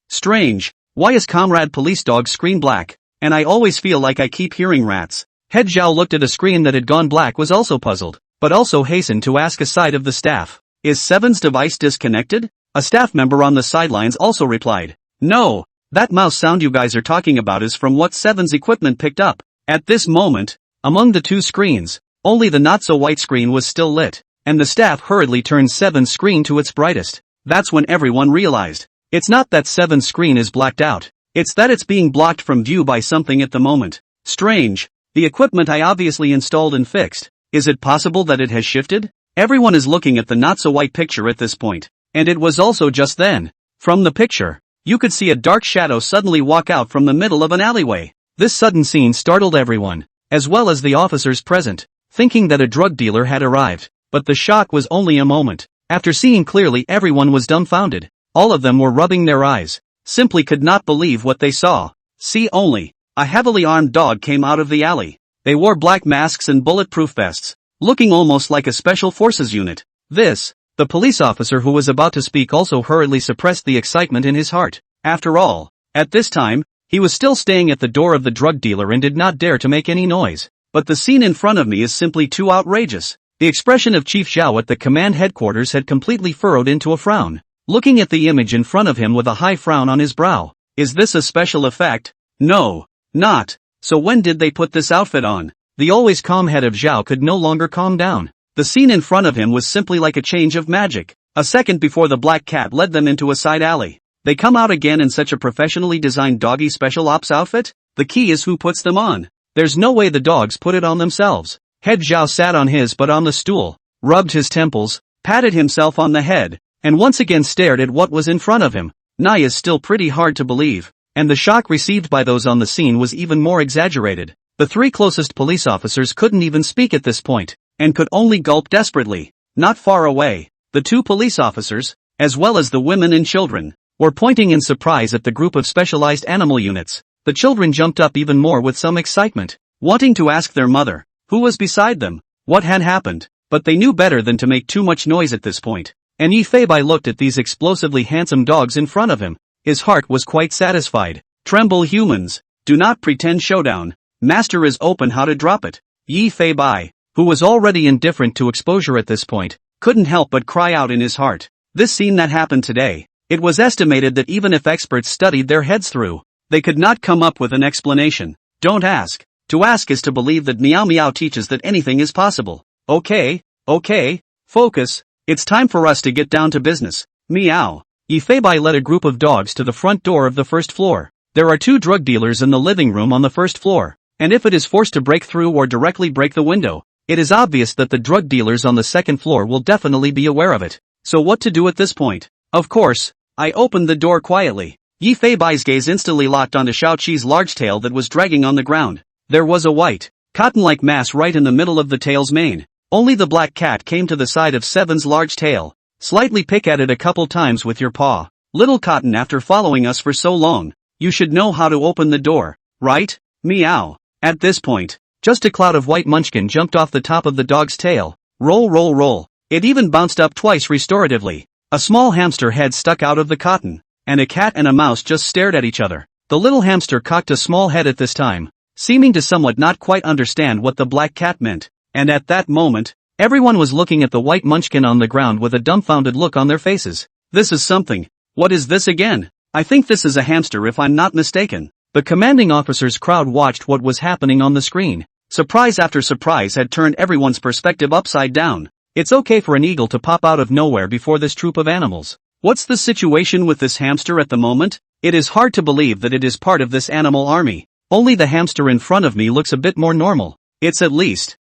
[SPEAKER 1] Strange. Why is Comrade Police Dog's screen black? And I always feel like I keep hearing rats. Head Zhao looked at a screen that had gone black, was also puzzled, but also hastened to ask a side of the staff. Is Seven's device disconnected? A staff member on the sidelines also replied. No, that mouse sound you guys are talking about is from what Seven's equipment picked up. At this moment, among the 2 screens, only the not-so-white screen was still lit, and the staff hurriedly turned Seven's screen to its brightest. That's when everyone realized. It's not that Seven's screen is blacked out, it's that it's being blocked from view by something at the moment. Strange. The equipment I obviously installed and fixed. Is it possible that it has shifted? Everyone is looking at the not-so-white picture at this point, and it was also just then. From the picture, you could see a dark shadow suddenly walk out from the middle of an alleyway. This sudden scene startled everyone, as well as the officers present, thinking that a drug dealer had arrived. But the shock was only a moment. After seeing clearly, everyone was dumbfounded. All of them were rubbing their eyes, simply could not believe what they saw. See only, a heavily armed dog came out of the alley. They wore black masks and bulletproof vests, looking almost like a special forces unit. The police officer who was about to speak also hurriedly suppressed the excitement in his heart. After all, at this time, he was still staying at the door of the drug dealer and did not dare to make any noise. But the scene in front of me is simply too outrageous. The expression of Chief Zhao at the command headquarters had completely furrowed into a frown, looking at the image in front of him with a high frown on his brow. Is this a special effect? No, not. So when did they put this outfit on? The always calm head of Zhao could no longer calm down. The scene in front of him was simply like a change of magic. A second before the black cat led them into a side alley. They come out again in such a professionally designed doggy special ops outfit? The key is who puts them on. There's no way the dogs put it on themselves. Head Zhao sat on his butt on the stool, rubbed his temples, patted himself on the head, and once again stared at what was in front of him. Nai is still pretty hard to believe, and the shock received by those on the scene was even more exaggerated. The three closest police officers couldn't even speak at this point, and could only gulp desperately. Not far away, the two police officers, as well as the women and children, were pointing in surprise at the group of specialized animal units. The children jumped up even more with some excitement, wanting to ask their mother, who was beside them, what had happened, but they knew better than to make too much noise at this point. And Yi Feibai looked at these explosively handsome dogs in front of him. His heart was quite satisfied. Tremble humans, do not pretend showdown. Master is open, how to drop it. Yi Feibai, who was already indifferent to exposure at this point, couldn't help but cry out in his heart. This scene that happened today, it was estimated that even if experts studied their heads through, they could not come up with an explanation. Don't ask. To ask is to believe that Meow Meow teaches that anything is possible. Okay, focus, it's time for us to get down to business. Meow. Yi Feibai led a group of dogs to the front door of the first floor. There are two drug dealers in the living room on the first floor, and if it is forced to break through or directly break the window, it is obvious that the drug dealers on the second floor will definitely be aware of it. So what to do at this point? Of course, I opened the door quietly. Yi Feibai's gaze instantly locked onto Xiao Qi's large tail that was dragging on the ground. There was a white, cotton-like mass right in the middle of the tail's mane. Only the black cat came to the side of Seven's large tail. Slightly pick at it a couple times with your paw. Little Cotton, after following us for so long, you should know how to open the door, right? Meow. At this point, just a cloud of white munchkin jumped off the top of the dog's tail. Roll, roll, roll. It even bounced up twice restoratively. A small hamster head stuck out of the cotton, and a cat and a mouse just stared at each other. The little hamster cocked a small head at this time, seeming to somewhat not quite understand what the black cat meant, and at that moment, everyone was looking at the white munchkin on the ground with a dumbfounded look on their faces. This is something. What is this again? I think this is a hamster if I'm not mistaken. The commanding officer's crowd watched what was happening on the screen. Surprise after surprise had turned everyone's perspective upside down. It's okay for an eagle to pop out of nowhere before this troop of animals. What's the situation with this hamster at the moment? It is hard to believe that it is part of this animal army. Only the hamster in front of me looks a bit more normal. It's at least,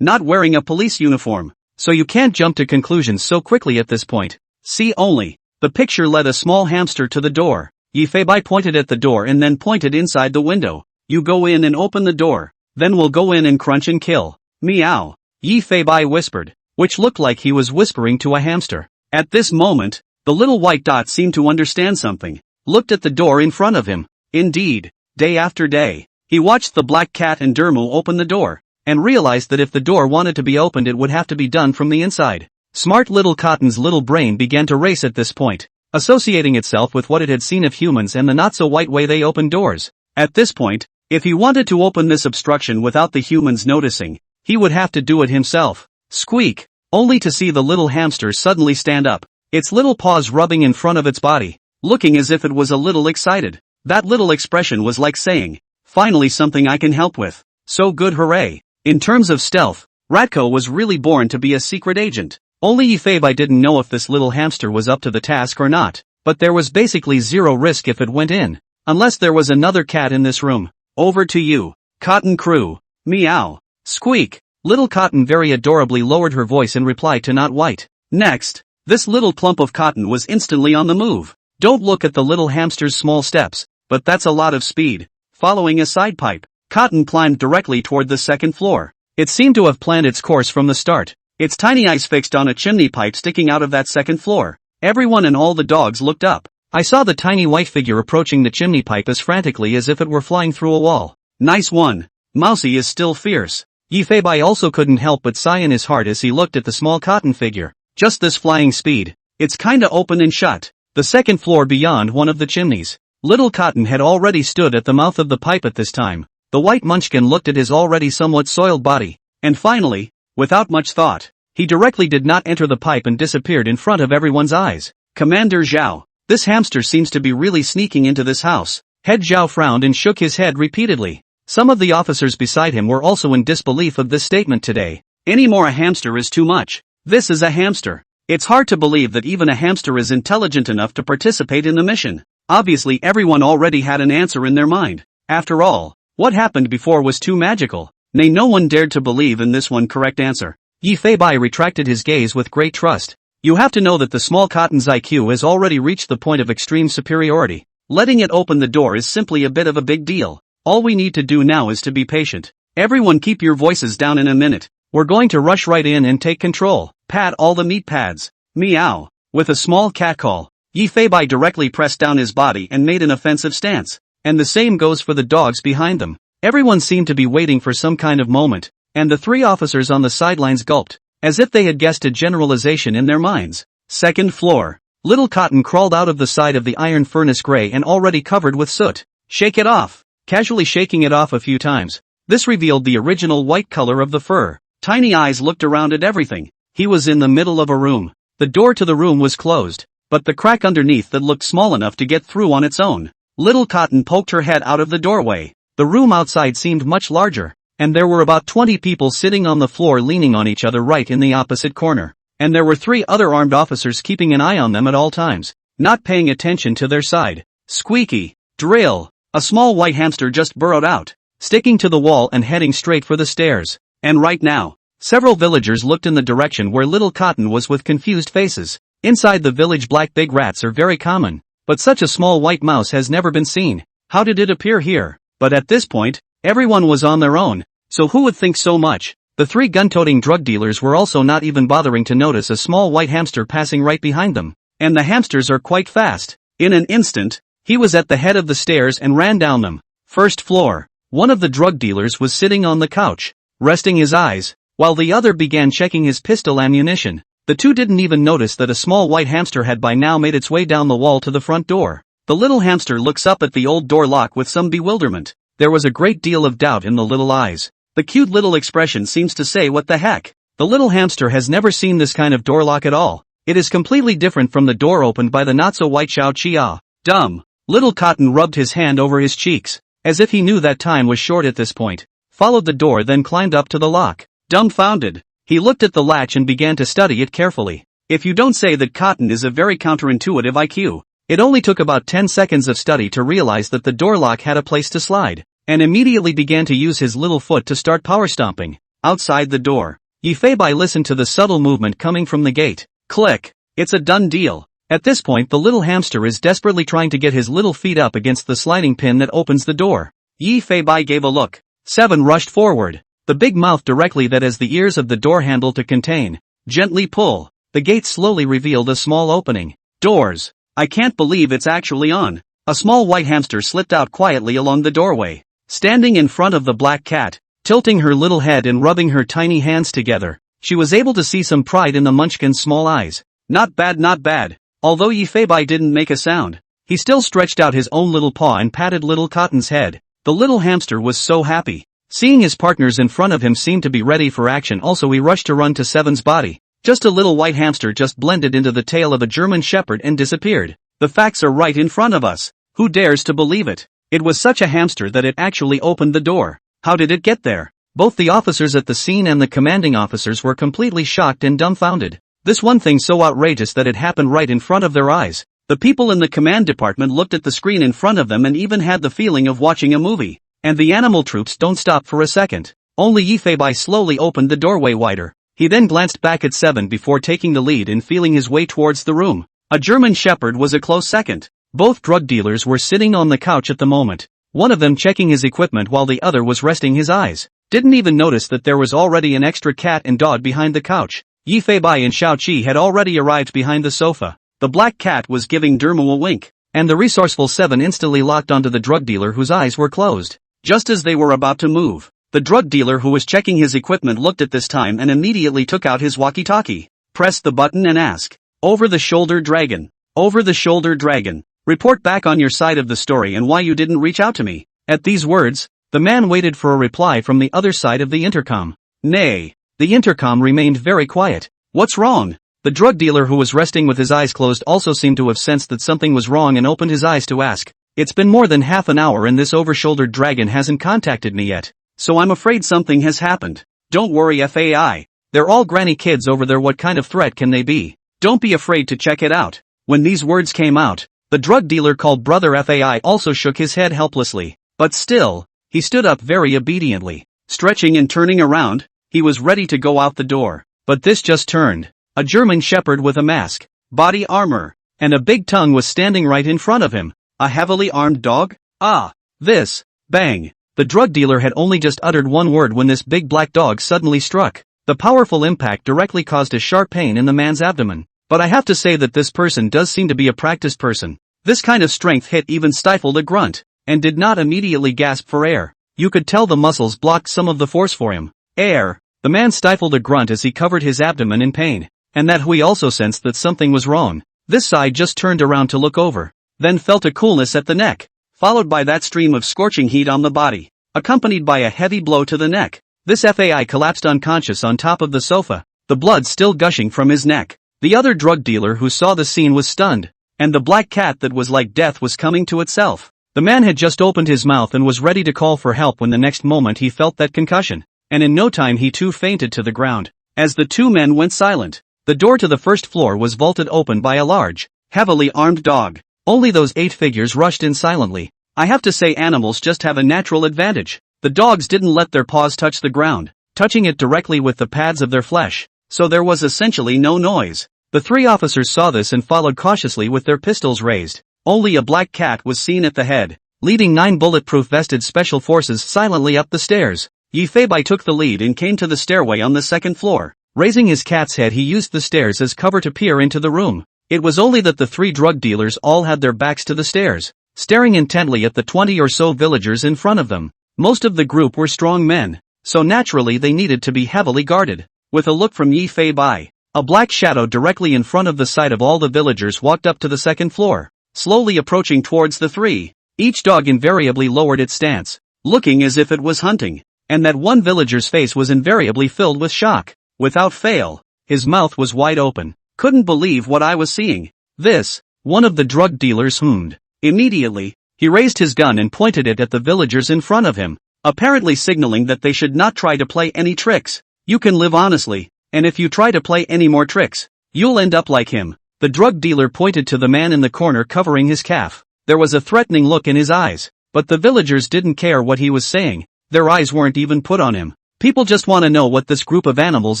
[SPEAKER 1] not wearing a police uniform. So you can't jump to conclusions so quickly at this point. See only. The picture led a small hamster to the door. Yi Feibai pointed at the door and then pointed inside the window. You go in and open the door. Then we'll go in and crunch and kill. Meow. Yi Feibai whispered, which looked like he was whispering to a hamster. At this moment, the little white dot seemed to understand something. Looked at the door in front of him. Indeed, day after day, he watched the black cat and Dermu open the door, and realized that if the door wanted to be opened it would have to be done from the inside. Smart little Cotton's little brain began to race at this point, associating itself with what it had seen of humans and the not-so-white way they open doors. At this point, if he wanted to open this obstruction without the humans noticing, he would have to do it himself. Squeak! Only to see the little hamster suddenly stand up, its little paws rubbing in front of its body, looking as if it was a little excited. That little expression was like saying, finally something I can help with. So good, hooray. In terms of stealth, Ratko was really born to be a secret agent. Only Yi Feibai didn't know if this little hamster was up to the task or not, but there was basically zero risk if it went in. Unless there was another cat in this room. Over to you, Cotton Crew. Meow. Squeak. Little Cotton very adorably lowered her voice in reply to Not White. Next, this little clump of cotton was instantly on the move. Don't look at the little hamster's small steps, but that's a lot of speed. Following a side pipe, Cotton climbed directly toward the second floor. It seemed to have planned its course from the start, its tiny eyes fixed on a chimney pipe sticking out of that second floor. Everyone and all the dogs looked up. I saw the tiny white figure approaching the chimney pipe as frantically as if it were flying through a wall. Nice one. Mousy is still fierce. Yi Feibai also couldn't help but sigh in his heart as he looked at the small cotton figure. Just this flying speed. It's kinda open and shut. The second floor beyond one of the chimneys. Little Cotton had already stood at the mouth of the pipe at this time. The white munchkin looked at his already somewhat soiled body, and finally, without much thought, he directly did not enter the pipe and disappeared in front of everyone's eyes. Commander Zhao, this hamster seems to be really sneaking into this house. Head Zhao frowned and shook his head repeatedly. Some of the officers beside him were also in disbelief of this statement today. Any more a hamster is too much. This is a hamster. It's hard to believe that even a hamster is intelligent enough to participate in the mission. Obviously everyone already had an answer in their mind. After all, what happened before was too magical. Nay, no one dared to believe in this one correct answer. Yi Feibai retracted his gaze with great trust. You have to know that the small Cotton's IQ has already reached the point of extreme superiority. Letting it open the door is simply a bit of a big deal. All we need to do now is to be patient. Everyone keep your voices down in a minute. We're going to rush right in and take control. Pat all the meat pads. Meow. With a small catcall, Yi Feibai directly pressed down his body and made an offensive stance. And the same goes for the dogs behind them. Everyone seemed to be waiting for some kind of moment, and the three officers on the sidelines gulped, as if they had guessed a generalization in their minds. Second floor. Little Cotton crawled out of the side of the iron furnace gray and already covered with soot. Shake it off. Casually shaking it off a few times, this revealed the original white color of the fur. Tiny eyes looked around at everything. He was in the middle of a room. The door to the room was closed, but the crack underneath that looked small enough to get through on its own. Little Cotton poked her head out of the doorway. The room outside seemed much larger, and there were about 20 people sitting on the floor leaning on each other right in the opposite corner. And there were 3 other armed officers keeping an eye on them at all times, not paying attention to their side. Squeaky. Drill. A small white hamster just burrowed out, sticking to the wall and heading straight for the stairs. And right now, several villagers looked in the direction where Little Cotton was with confused faces. Inside the village, black big rats are very common, but such a small white mouse has never been seen. How did it appear here? But at this point, everyone was on their own, so who would think so much? The 3 gun-toting drug dealers were also not even bothering to notice a small white hamster passing right behind them. And the hamsters are quite fast. In an instant, he was at the head of the stairs and ran down them. First floor. One of the drug dealers was sitting on the couch, resting his eyes, while the other began checking his pistol ammunition. The 2 didn't even notice that a small white hamster had by now made its way down the wall to the front door. The little hamster looks up at the old door lock with some bewilderment. There was a great deal of doubt in the little eyes. The cute little expression seems to say, what the heck? The little hamster has never seen this kind of door lock at all. It is completely different from the door opened by the not-so-white Xiao Chia. Dumb. Little Cotton rubbed his hand over his cheeks, as if he knew that time was short at this point. Followed the door, then climbed up to the lock. Dumbfounded, he looked at the latch and began to study it carefully. If you don't say that Cotton is a very counterintuitive IQ. It only took about 10 seconds of study to realize that the door lock had a place to slide, and immediately began to use his little foot to start power stomping. Outside the door, Yi Feibai listened to the subtle movement coming from the gate. Click. It's a done deal. At this point, the little hamster is desperately trying to get his little feet up against the sliding pin that opens the door. Yi Feibai gave a look. 7 rushed forward. The big mouth directly that has the ears of the door handle to contain. Gently pull. The gate slowly revealed a small opening. Doors. I can't believe it's actually on. A small white hamster slipped out quietly along the doorway. Standing in front of the black cat, tilting her little head and rubbing her tiny hands together, she was able to see some pride in the munchkin's small eyes. Not bad, not bad. Although Yi Feibai didn't make a sound, he still stretched out his own little paw and patted Little Cotton's head. The little hamster was so happy. Seeing his partners in front of him seemed to be ready for action, also he rushed to run to Seven's body. Just a little white hamster just blended into the tail of a German shepherd and disappeared. The facts are right in front of us. Who dares to believe it? It was such a hamster that it actually opened the door. How did it get there? Both the officers at the scene and the commanding officers were completely shocked and dumbfounded. This one thing so outrageous that it happened right in front of their eyes. The people in the command department looked at the screen in front of them and even had the feeling of watching a movie. And the animal troops don't stop for a second. Only Yi Feibai slowly opened the doorway wider. He then glanced back at Seven before taking the lead and feeling his way towards the room. A German shepherd was a close second. Both drug dealers were sitting on the couch at the moment, one of them checking his equipment while the other was resting his eyes. Didn't even notice that there was already an extra cat and dog behind the couch. Yi Feibai and Xiao Qi had already arrived behind the sofa. The black cat was giving Dermo a wink, and the resourceful Seven instantly locked onto the drug dealer whose eyes were closed. Just as they were about to move, the drug dealer who was checking his equipment looked at this time and immediately took out his walkie-talkie, pressed the button and asked, "Over-the-shoulder dragon. Over-the-shoulder dragon. Report back on your side of the story and why you didn't reach out to me." At these words, the man waited for a reply from the other side of the intercom. Nay. The intercom remained very quiet. What's wrong? The drug dealer who was resting with his eyes closed also seemed to have sensed that something was wrong and opened his eyes to ask. It's been more than half an hour and this over-shouldered dragon hasn't contacted me yet, so I'm afraid something has happened. Don't worry FAI. They're all granny kids over there, what kind of threat can they be? Don't be afraid to check it out. When these words came out, the drug dealer called Brother FAI also shook his head helplessly, but still, he stood up very obediently. Stretching and turning around, he was ready to go out the door, but this just turned. A German shepherd with a mask, body armor, and a big tongue was standing right in front of him. A heavily armed dog? Ah, this Bang! The drug dealer had only just uttered one word when this big black dog suddenly struck. The powerful impact directly caused a sharp pain in the man's abdomen. But I have to say that this person does seem to be a practiced person. This kind of strength hit even stifled a grunt, and did not immediately gasp for air. You could tell the muscles blocked some of the force for him. Air. The man stifled a grunt as he covered his abdomen in pain, and that Hui also sensed that something was wrong. This side just turned around to look over, then felt a coolness at the neck, followed by that stream of scorching heat on the body, accompanied by a heavy blow to the neck. This FAI collapsed unconscious on top of the sofa, the blood still gushing from his neck. The other drug dealer who saw the scene was stunned, and the black cat that was like death was coming to itself. The man had just opened his mouth and was ready to call for help when the next moment he felt that concussion, and in no time he too fainted to the ground. As the two men went silent, the door to the first floor was vaulted open by a large, heavily armed dog. Only those 8 figures rushed in silently. I have to say animals just have a natural advantage. The dogs didn't let their paws touch the ground, touching it directly with the pads of their flesh, so there was essentially no noise. The 3 officers saw this and followed cautiously with their pistols raised. Only a black cat was seen at the head, leading 9 bulletproof vested special forces silently up the stairs. Yi Feibai took the lead and came to the stairway on the 2nd floor. Raising his cat's head, he used the stairs as cover to peer into the room. It was only that the 3 drug dealers all had their backs to the stairs, staring intently at the 20 or so villagers in front of them. Most of the group were strong men, so naturally they needed to be heavily guarded. With a look from Yi Feibai, a black shadow directly in front of the sight of all the villagers walked up to the 2nd floor, slowly approaching towards the 3. Each dog invariably lowered its stance, looking as if it was hunting, and that one villager's face was invariably filled with shock. Without fail, his mouth was wide open. Couldn't believe what I was seeing. This, one of the drug dealers hummed. Immediately, he raised his gun and pointed it at the villagers in front of him, apparently signaling that they should not try to play any tricks. You can live honestly, and if you try to play any more tricks, you'll end up like him. The drug dealer pointed to the man in the corner covering his calf. There was a threatening look in his eyes, but the villagers didn't care what he was saying. Their eyes weren't even put on him. People just want to know what this group of animals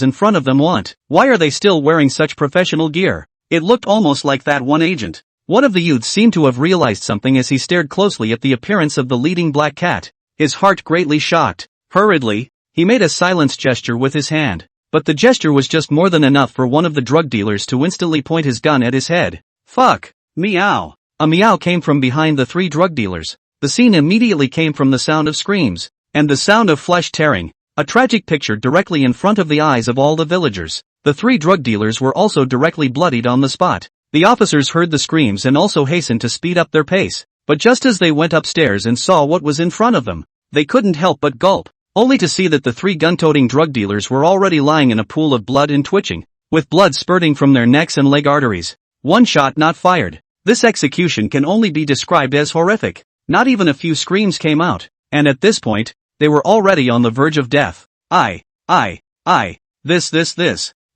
[SPEAKER 1] in front of them want. Why are they still wearing such professional gear? It looked almost like that one agent. One of the youths seemed to have realized something as he stared closely at the appearance of the leading black cat, his heart greatly shocked. Hurriedly, he made a silence gesture with his hand, but the gesture was just more than enough for one of the drug dealers to instantly point his gun at his head. Fuck! Meow! A meow came from behind the 3 drug dealers. The scene immediately came from the sound of screams, and the sound of flesh tearing. A tragic picture directly in front of the eyes of all the villagers. The 3 drug dealers were also directly bloodied on the spot. The officers heard the screams and also hastened to speed up their pace, but just as they went upstairs and saw what was in front of them, they couldn't help but gulp, only to see that the 3 gun-toting drug dealers were already lying in a pool of blood and twitching, with blood spurting from their necks and leg arteries. One shot not fired. This execution can only be described as horrific. Not even a few screams came out, and at this point, they were already on the verge of death. This.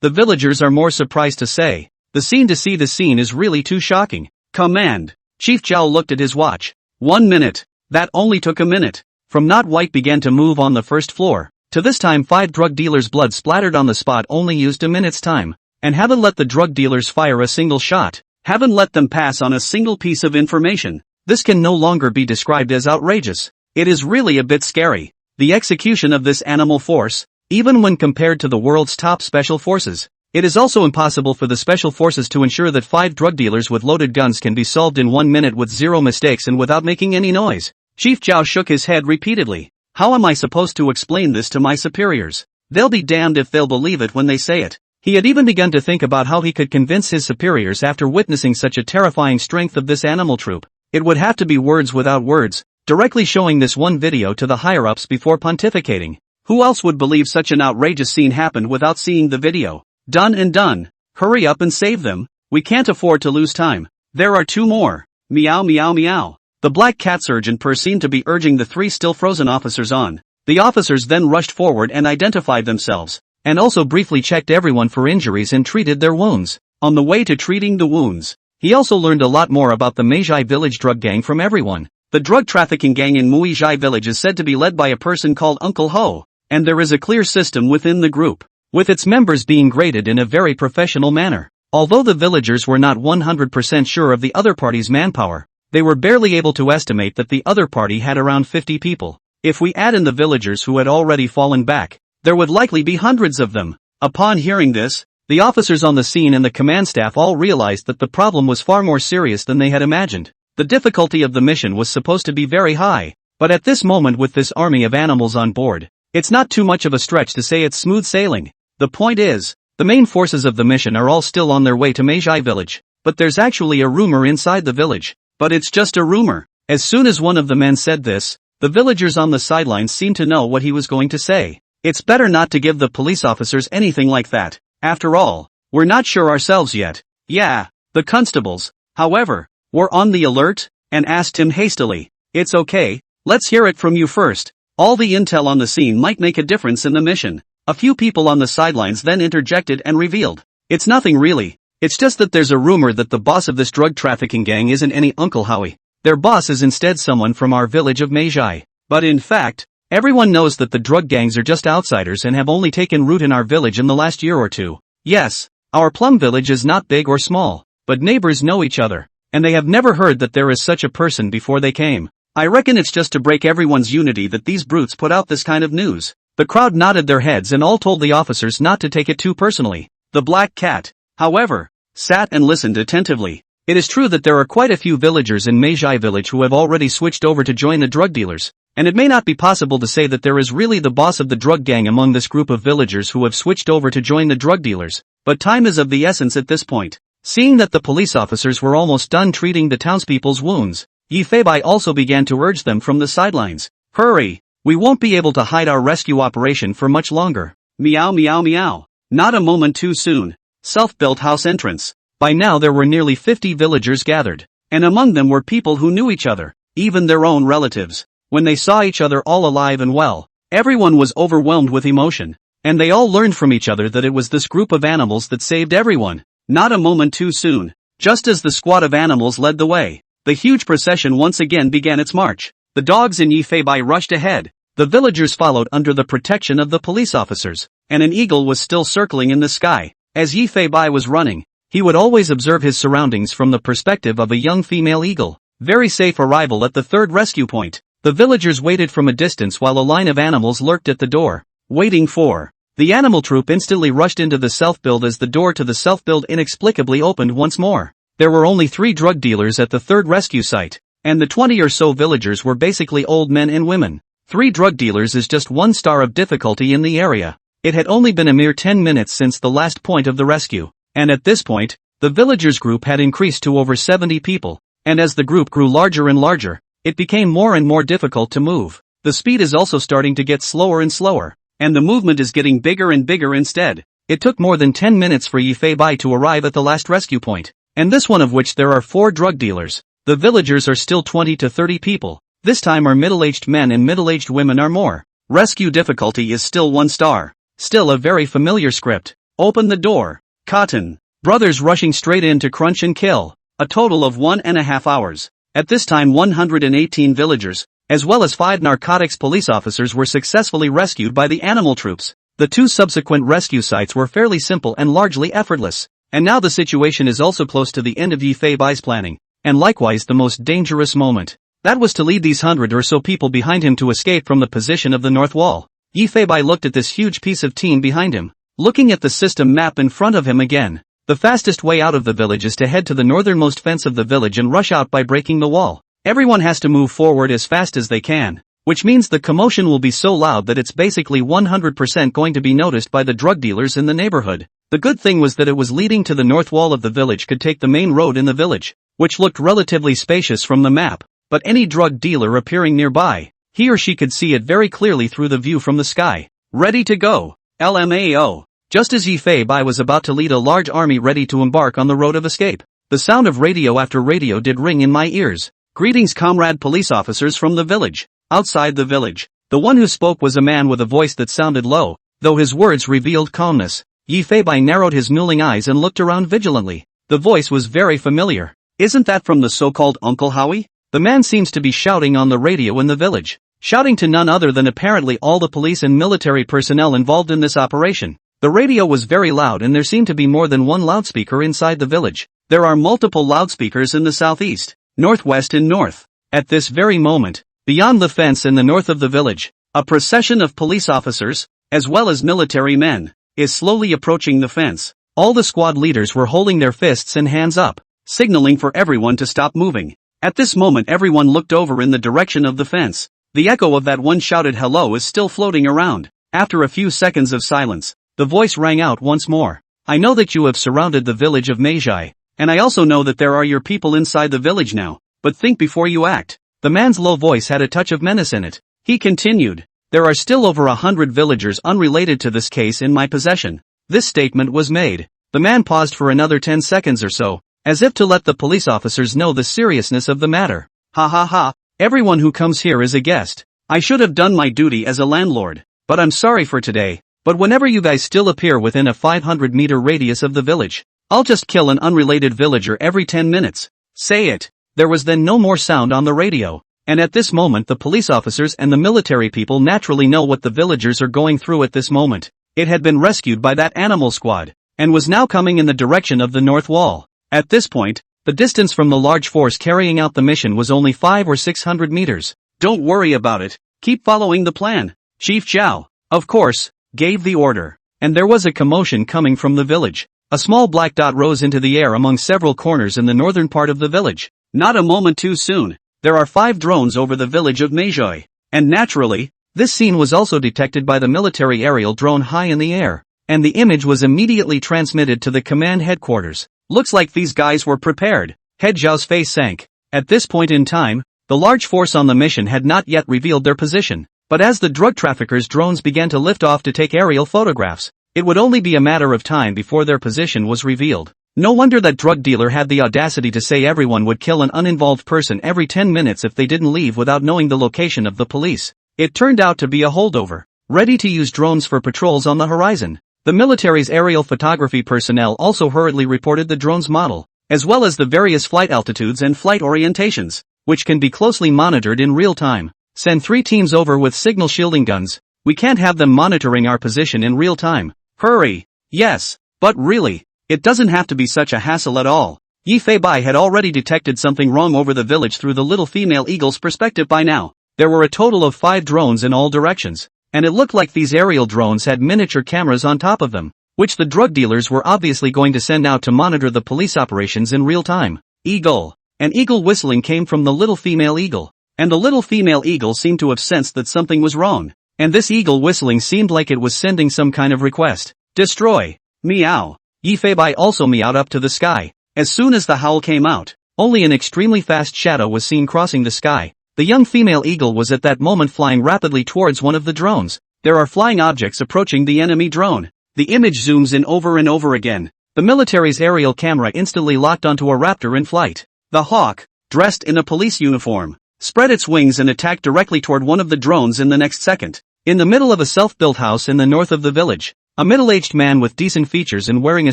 [SPEAKER 1] The villagers are more surprised to say. To see the scene is really too shocking. Command. Chief Zhao looked at his watch. 1 minute. That only took a minute. From not white began to move on the first floor. To this time 5 drug dealers' blood splattered on the spot only used a minute's time. And haven't let the drug dealers fire a single shot. Haven't let them pass on a single piece of information. This can no longer be described as outrageous. It is really a bit scary. The execution of this animal force, even when compared to the world's top special forces. It is also impossible for the special forces to ensure that 5 drug dealers with loaded guns can be solved in 1 minute with 0 mistakes and without making any noise. Chief Zhao shook his head repeatedly. How am I supposed to explain this to my superiors? They'll be damned if they'll believe it when they say it. He had even begun to think about how he could convince his superiors after witnessing such a terrifying strength of this animal troop. It would have to be words without words, directly showing this one video to the higher-ups before pontificating. Who else would believe such an outrageous scene happened without seeing the video? Done and done. Hurry up and save them. We can't afford to lose time. There are 2 more. Meow meow meow. The black cat surgeon seemed to be urging the 3 still frozen officers on. The officers then rushed forward and identified themselves, and also briefly checked everyone for injuries and treated their wounds. On the way to treating the wounds, he also learned a lot more about the Meizhai village drug gang from everyone. The drug trafficking gang in Muizhai village is said to be led by a person called Uncle Ho, and there is a clear system within the group, with its members being graded in a very professional manner. Although the villagers were not 100% sure of the other party's manpower, they were barely able to estimate that the other party had around 50 people. If we add in the villagers who had already fallen back, there would likely be hundreds of them. Upon hearing this, the officers on the scene and the command staff all realized that the problem was far more serious than they had imagined. The difficulty of the mission was supposed to be very high, but at this moment with this army of animals on board, it's not too much of a stretch to say it's smooth sailing. The point is, the main forces of the mission are all still on their way to Meiji village, but there's actually a rumor inside the village. But it's just a rumor. As soon as one of the men said this, the villagers on the sidelines seemed to know what he was going to say. It's better not to give the police officers anything like that. After all, we're not sure ourselves yet. Yeah, the constables, however, were on the alert, and asked him hastily, "It's okay, let's hear it from you first. All the intel on the scene might make a difference in the mission." A few people on the sidelines then interjected and revealed, "It's nothing really. It's just that there's a rumor that the boss of this drug trafficking gang isn't any Uncle Howie. Their boss is instead someone from our village of Meiji. But in fact, everyone knows that the drug gangs are just outsiders and have only taken root in our village in the last year or two. Yes, our plum village is not big or small, but neighbors know each other, and they have never heard that there is such a person before they came. I reckon it's just to break everyone's unity that these brutes put out this kind of news." The crowd nodded their heads and all told the officers not to take it too personally. The black cat, however, sat and listened attentively. It is true that there are quite a few villagers in Meiji village who have already switched over to join the drug dealers, and it may not be possible to say that there is really the boss of the drug gang among this group of villagers who have switched over to join the drug dealers, but time is of the essence at this point. Seeing that the police officers were almost done treating the townspeople's wounds, Yifeibai also began to urge them from the sidelines. "Hurry! We won't be able to hide our rescue operation for much longer." Meow meow meow. Not a moment too soon. Self-built house entrance. By now there were nearly 50 villagers gathered, and among them were people who knew each other, even their own relatives. When they saw each other all alive and well, everyone was overwhelmed with emotion, and they all learned from each other that it was this group of animals that saved everyone. Not a moment too soon. Just as the squad of animals led the way, the huge procession once again began its march. The dogs in Yifeibai rushed ahead. The villagers followed under the protection of the police officers, and an eagle was still circling in the sky. As Yifeibai was running, he would always observe his surroundings from the perspective of a young female eagle. Very safe arrival at the third rescue point. The villagers waited from a distance while a line of animals lurked at the door, waiting for. The animal troop instantly rushed into the self-build as the door to the self-build inexplicably opened once more. There were only 3 drug dealers at the third rescue site, and the 20 or so villagers were basically old men and women. 3 drug dealers is just 1 star of difficulty in the area. It had only been a mere 10 minutes since the last point of the rescue, and at this point, the villagers group had increased to over 70 people, and as the group grew larger and larger, it became more and more difficult to move. The speed is also starting to get slower and slower, and the movement is getting bigger and bigger instead. It took more than 10 minutes for Yifeibai to arrive at the last rescue point, and this one of which there are 4 drug dealers. The villagers are still 20 to 30 people. This time our middle-aged men and middle-aged women are more. Rescue difficulty is still 1 star. Still a very familiar script. Open the door. Cotton. Brothers rushing straight in to crunch and kill. A total of 1.5 hours. At this time 118 villagers, as well as 5 narcotics police officers were successfully rescued by the animal troops. The 2 subsequent rescue sites were fairly simple and largely effortless. And now the situation is also close to the end of Yifeibai's planning, and likewise the most dangerous moment. That was to lead these 100 or so people behind him to escape from the position of the north wall. Yifeibai looked at this huge piece of team behind him, looking at the system map in front of him again. The fastest way out of the village is to head to the northernmost fence of the village and rush out by breaking the wall. Everyone has to move forward as fast as they can, which means the commotion will be so loud that it's basically 100% going to be noticed by the drug dealers in the neighborhood. The good thing was that it was leading to the north wall of the village could take the main road in the village, which looked relatively spacious from the map. But any drug dealer appearing nearby, he or she could see it very clearly through the view from the sky. Ready to go. LMAO. Just as Yifeibai was about to lead a large army ready to embark on the road of escape, the sound of radio after radio did ring in my ears. Greetings, comrade police officers from the village. Outside the village, the one who spoke was a man with a voice that sounded low, though his words revealed calmness. Yifeibai narrowed his knowing eyes and looked around vigilantly. The voice was very familiar. Isn't that from the so-called Uncle Howie? The man seems to be shouting on the radio in the village, shouting to none other than apparently all the police and military personnel involved in this operation. The radio was very loud and there seemed to be more than one loudspeaker inside the village. There are multiple loudspeakers in the southeast. northwest and north. At this very moment, beyond the fence in the north of the village, a procession of police officers, as well as military men, is slowly approaching the fence. All the squad leaders were holding their fists and hands up, signaling for everyone to stop moving. At this moment everyone looked over in the direction of the fence. The echo of that one shouted hello is still floating around. After a few seconds of silence, the voice rang out once more. I know that you have surrounded the village of Magi, and I also know that there are your people inside the village now, but think before you act. The man's low voice had a touch of menace in it. He continued, there are still over 100 villagers unrelated to this case in my possession. This statement was made. The man paused for another 10 seconds or so, as if to let the police officers know the seriousness of the matter. Ha ha ha, everyone who comes here is a guest. I should have done my duty as a landlord, but I'm sorry for today. But whenever you guys still appear within a 500-meter radius of the village, I'll just kill an unrelated villager every 10 minutes. Say it. There was then no more sound on the radio, and at this moment the police officers and the military people naturally know what the villagers are going through at this moment. It had been rescued by that animal squad, and was now coming in the direction of the north wall. At this point, the distance from the large force carrying out the mission was only 500 or 600 meters. Don't worry about it. Keep following the plan. Chief Chow, of course, gave the order, and there was a commotion coming from the village. A small black dot rose into the air among several corners in the northern part of the village. Not a moment too soon, there are 5 drones over the village of Magi, and naturally, this scene was also detected by the military aerial drone high in the air, and the image was immediately transmitted to the command headquarters. Looks like these guys were prepared. Head Zhao's face sank. At this point in time, the large force on the mission had not yet revealed their position. But as the drug traffickers' drones began to lift off to take aerial photographs, it would only be a matter of time before their position was revealed. No wonder that drug dealer had the audacity to say everyone would kill an uninvolved person every 10 minutes if they didn't leave without knowing the location of the police. It turned out to be a holdover, ready to use drones for patrols on the horizon. The military's aerial photography personnel also hurriedly reported the drone's model, as well as the various flight altitudes and flight orientations, which can be closely monitored in real time. Send 3 teams over with signal shielding guns. We can't have them monitoring our position in real time. Hurry. Yes, but really, it doesn't have to be such a hassle at all. Yi Feibai had already detected something wrong over the village through the little female eagle's perspective by now. There were a total of 5 drones in all directions, and it looked like these aerial drones had miniature cameras on top of them, which the drug dealers were obviously going to send out to monitor the police operations in real time. Eagle. An eagle whistling came from the little female eagle. And the little female eagle seemed to have sensed that something was wrong. And this eagle whistling seemed like it was sending some kind of request. Destroy. Meow. Yi Feibai also meowed up to the sky. As soon as the howl came out, only an extremely fast shadow was seen crossing the sky. The young female eagle was at that moment flying rapidly towards one of the drones. There are flying objects approaching the enemy drone. The image zooms in over and over again. The military's aerial camera instantly locked onto a raptor in flight. The hawk, dressed in a police uniform, spread its wings and attacked directly toward one of the drones in the next second. In the middle of a self-built house in the north of the village, a middle-aged man with decent features and wearing a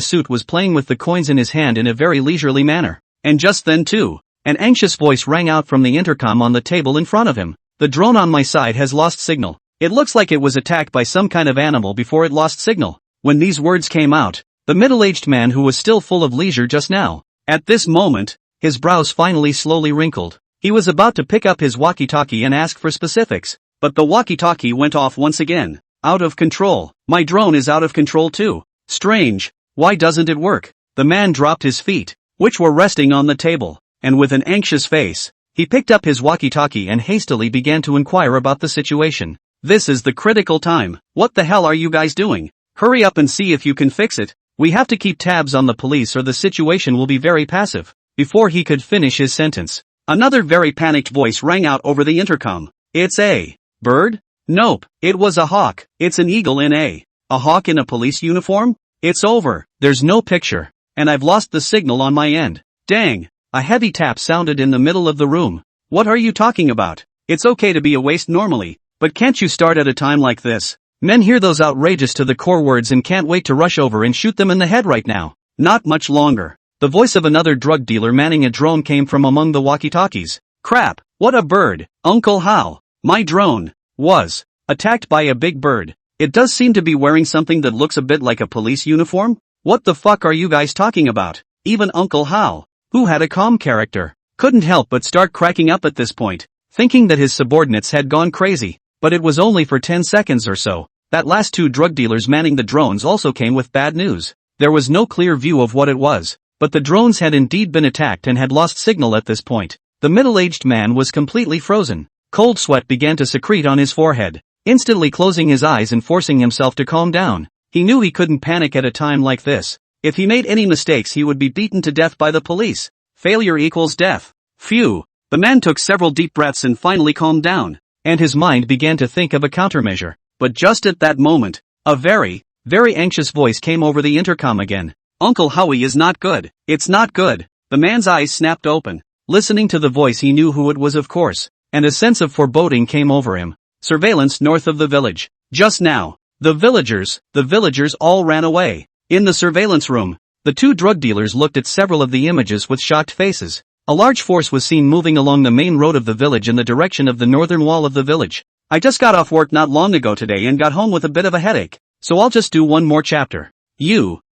[SPEAKER 1] suit was playing with the coins in his hand in a very leisurely manner. And just then too, an anxious voice rang out from the intercom on the table in front of him. The drone on my side has lost signal. It looks like it was attacked by some kind of animal before it lost signal. When these words came out, the middle-aged man who was still full of leisure just now, at this moment, his brows finally slowly wrinkled. He was about to pick up his walkie-talkie and ask for specifics, but the walkie-talkie went off once again. Out of control. My drone is out of control too. Strange. Why doesn't it work? The man dropped his feet, which were resting on the table, and with an anxious face, he picked up his walkie-talkie and hastily began to inquire about the situation. This is the critical time. What the hell are you guys doing? Hurry up and see if you can fix it. We have to keep tabs on the police or the situation will be very passive. Before he could finish his sentence, another very panicked voice rang out over the intercom. It's a bird? Nope, it was a hawk. It's an eagle in a hawk in a police uniform? It's over. There's no picture. And I've lost the signal on my end. Dang. A heavy tap sounded in the middle of the room. What are you talking about? It's okay to be a waste normally, but can't you start at a time like this? Men hear those outrageous to the core words and can't wait to rush over and shoot them in the head right now. Not much longer. The voice of another drug dealer manning a drone came from among the walkie-talkies. Crap, what a bird. Uncle Hal. My drone was attacked by a big bird. It does seem to be wearing something that looks a bit like a police uniform? What the fuck are you guys talking about? Even Uncle Hal, who had a calm character, couldn't help but start cracking up at this point, thinking that his subordinates had gone crazy. But it was only for 10 seconds or so. That last 2 drug dealers manning the drones also came with bad news. There was no clear view of what it was, but the drones had indeed been attacked and had lost signal at this point. The middle-aged man was completely frozen. Cold sweat began to secrete on his forehead, instantly closing his eyes and forcing himself to calm down. He knew he couldn't panic at a time like this. If he made any mistakes he would be beaten to death by the police. Failure equals death. Phew. The man took several deep breaths and finally calmed down, and his mind began to think of a countermeasure. But just at that moment, a very, very anxious voice came over the intercom again. Uncle Howie is not good. It's not good. The man's eyes snapped open. Listening to the voice he knew who it was of course, and a sense of foreboding came over him. Surveillance north of the village. Just now, the villagers all ran away. In the surveillance room, the 2 drug dealers looked at several of the images with shocked faces. A large force was seen moving along the main road of the village in the direction of the northern wall of the village. I just got off work not long ago today and got home with a bit of a headache, so I'll just do one more chapter.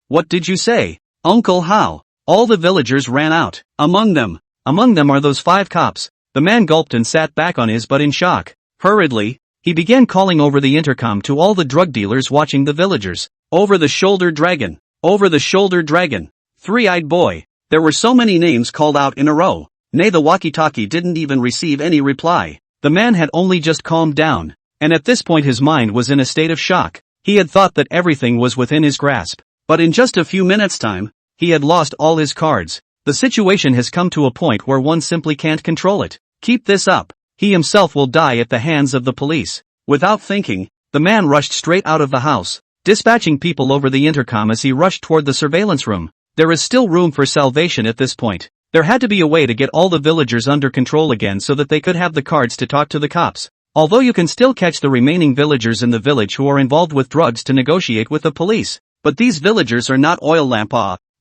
[SPEAKER 1] What did you say? Uncle How? All the villagers ran out. Among them are those 5 cops. The man gulped and sat back on his butt in shock. Hurriedly, he began calling over the intercom to all the drug dealers watching the villagers. Over the shoulder dragon. Over the shoulder dragon. Three-eyed boy. There were so many names called out in a row. Nay, the walkie-talkie didn't even receive any reply. The man had only just calmed down, and at this point his mind was in a state of shock. He had thought that everything was within his grasp, but in just a few minutes' time, he had lost all his cards. The situation has come to a point where one simply can't control it. Keep this up. He himself will die at the hands of the police. Without thinking, the man rushed straight out of the house, dispatching people over the intercom as he rushed toward the surveillance room. There is still room for salvation at this point. There had to be a way to get all the villagers under control again so that they could have the cards to talk to the cops. Although you can still catch the remaining villagers in the village who are involved with drugs to negotiate with the police. But these villagers are not oil lamp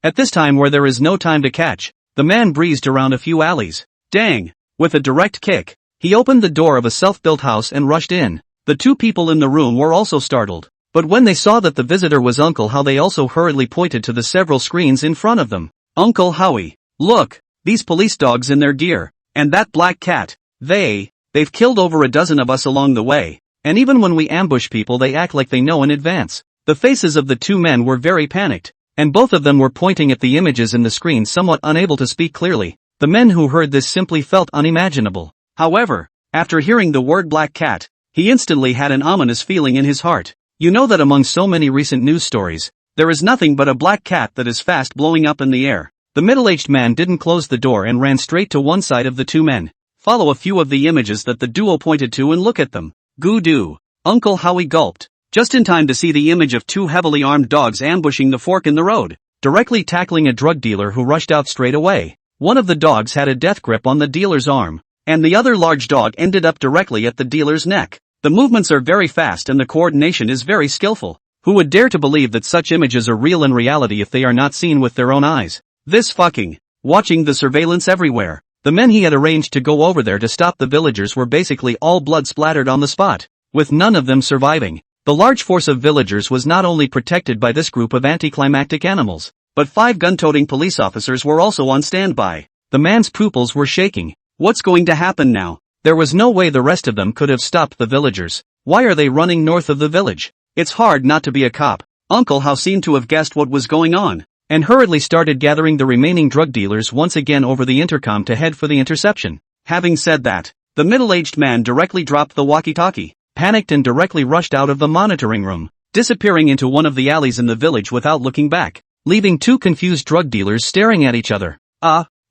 [SPEAKER 1] At this time where there is no time to catch, the man breezed around a few alleys. Dang! With a direct kick, he opened the door of a self-built house and rushed in. The 2 people in the room were also startled. But when they saw that the visitor was Uncle How, they also hurriedly pointed to the several screens in front of them. Uncle Howie, look, these police dogs in their gear, and that black cat, they've killed over a dozen of us along the way, and even when we ambush people they act like they know in advance. The faces of the 2 men were very panicked, and both of them were pointing at the images in the screen somewhat unable to speak clearly. The men who heard this simply felt unimaginable. However, after hearing the word black cat, he instantly had an ominous feeling in his heart. You know that among so many recent news stories, there is nothing but a black cat that is fast blowing up in the air. The middle-aged man didn't close the door and ran straight to one side of the 2 men. Follow a few of the images that the duo pointed to and look at them. Goo-doo. Uncle Howie gulped, just in time to see the image of 2 heavily armed dogs ambushing the fork in the road, directly tackling a drug dealer who rushed out straight away. One of the dogs had a death grip on the dealer's arm, and the other large dog ended up directly at the dealer's neck. The movements are very fast and the coordination is very skillful. Who would dare to believe that such images are real in reality if they are not seen with their own eyes? This fucking, watching the surveillance everywhere. The men he had arranged to go over there to stop the villagers were basically all blood splattered on the spot, with none of them surviving. The large force of villagers was not only protected by this group of anticlimactic animals, but 5 gun-toting police officers were also on standby. The man's pupils were shaking. What's going to happen now? There was no way the rest of them could have stopped the villagers. Why are they running north of the village? It's hard not to be a cop. Uncle How seemed to have guessed what was going on, and hurriedly started gathering the remaining drug dealers once again over the intercom to head for the interception. Having said that, the middle-aged man directly dropped the walkie-talkie, panicked and directly rushed out of the monitoring room, disappearing into one of the alleys in the village without looking back, leaving 2 confused drug dealers staring at each other.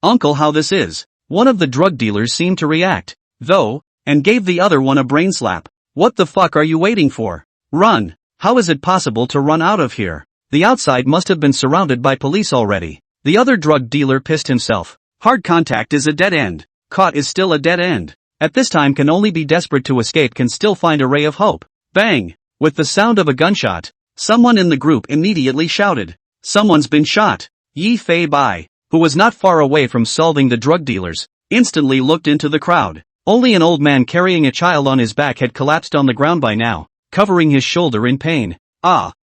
[SPEAKER 1] Uncle How this is. One of the drug dealers seemed to react, though, and gave the other one a brain slap. What the fuck are you waiting for? Run! How is it possible to run out of here? The outside must have been surrounded by police already. The other drug dealer pissed himself. Hard contact is a dead end. Caught is still a dead end. At this time can only be desperate to escape can still find a ray of hope. Bang! With the sound of a gunshot, someone in the group immediately shouted, "Someone's been shot!" Yi Fei Bai, who was not far away from solving the drug dealers, instantly looked into the crowd. Only an old man carrying a child on his back had collapsed on the ground by now, covering his shoulder in pain.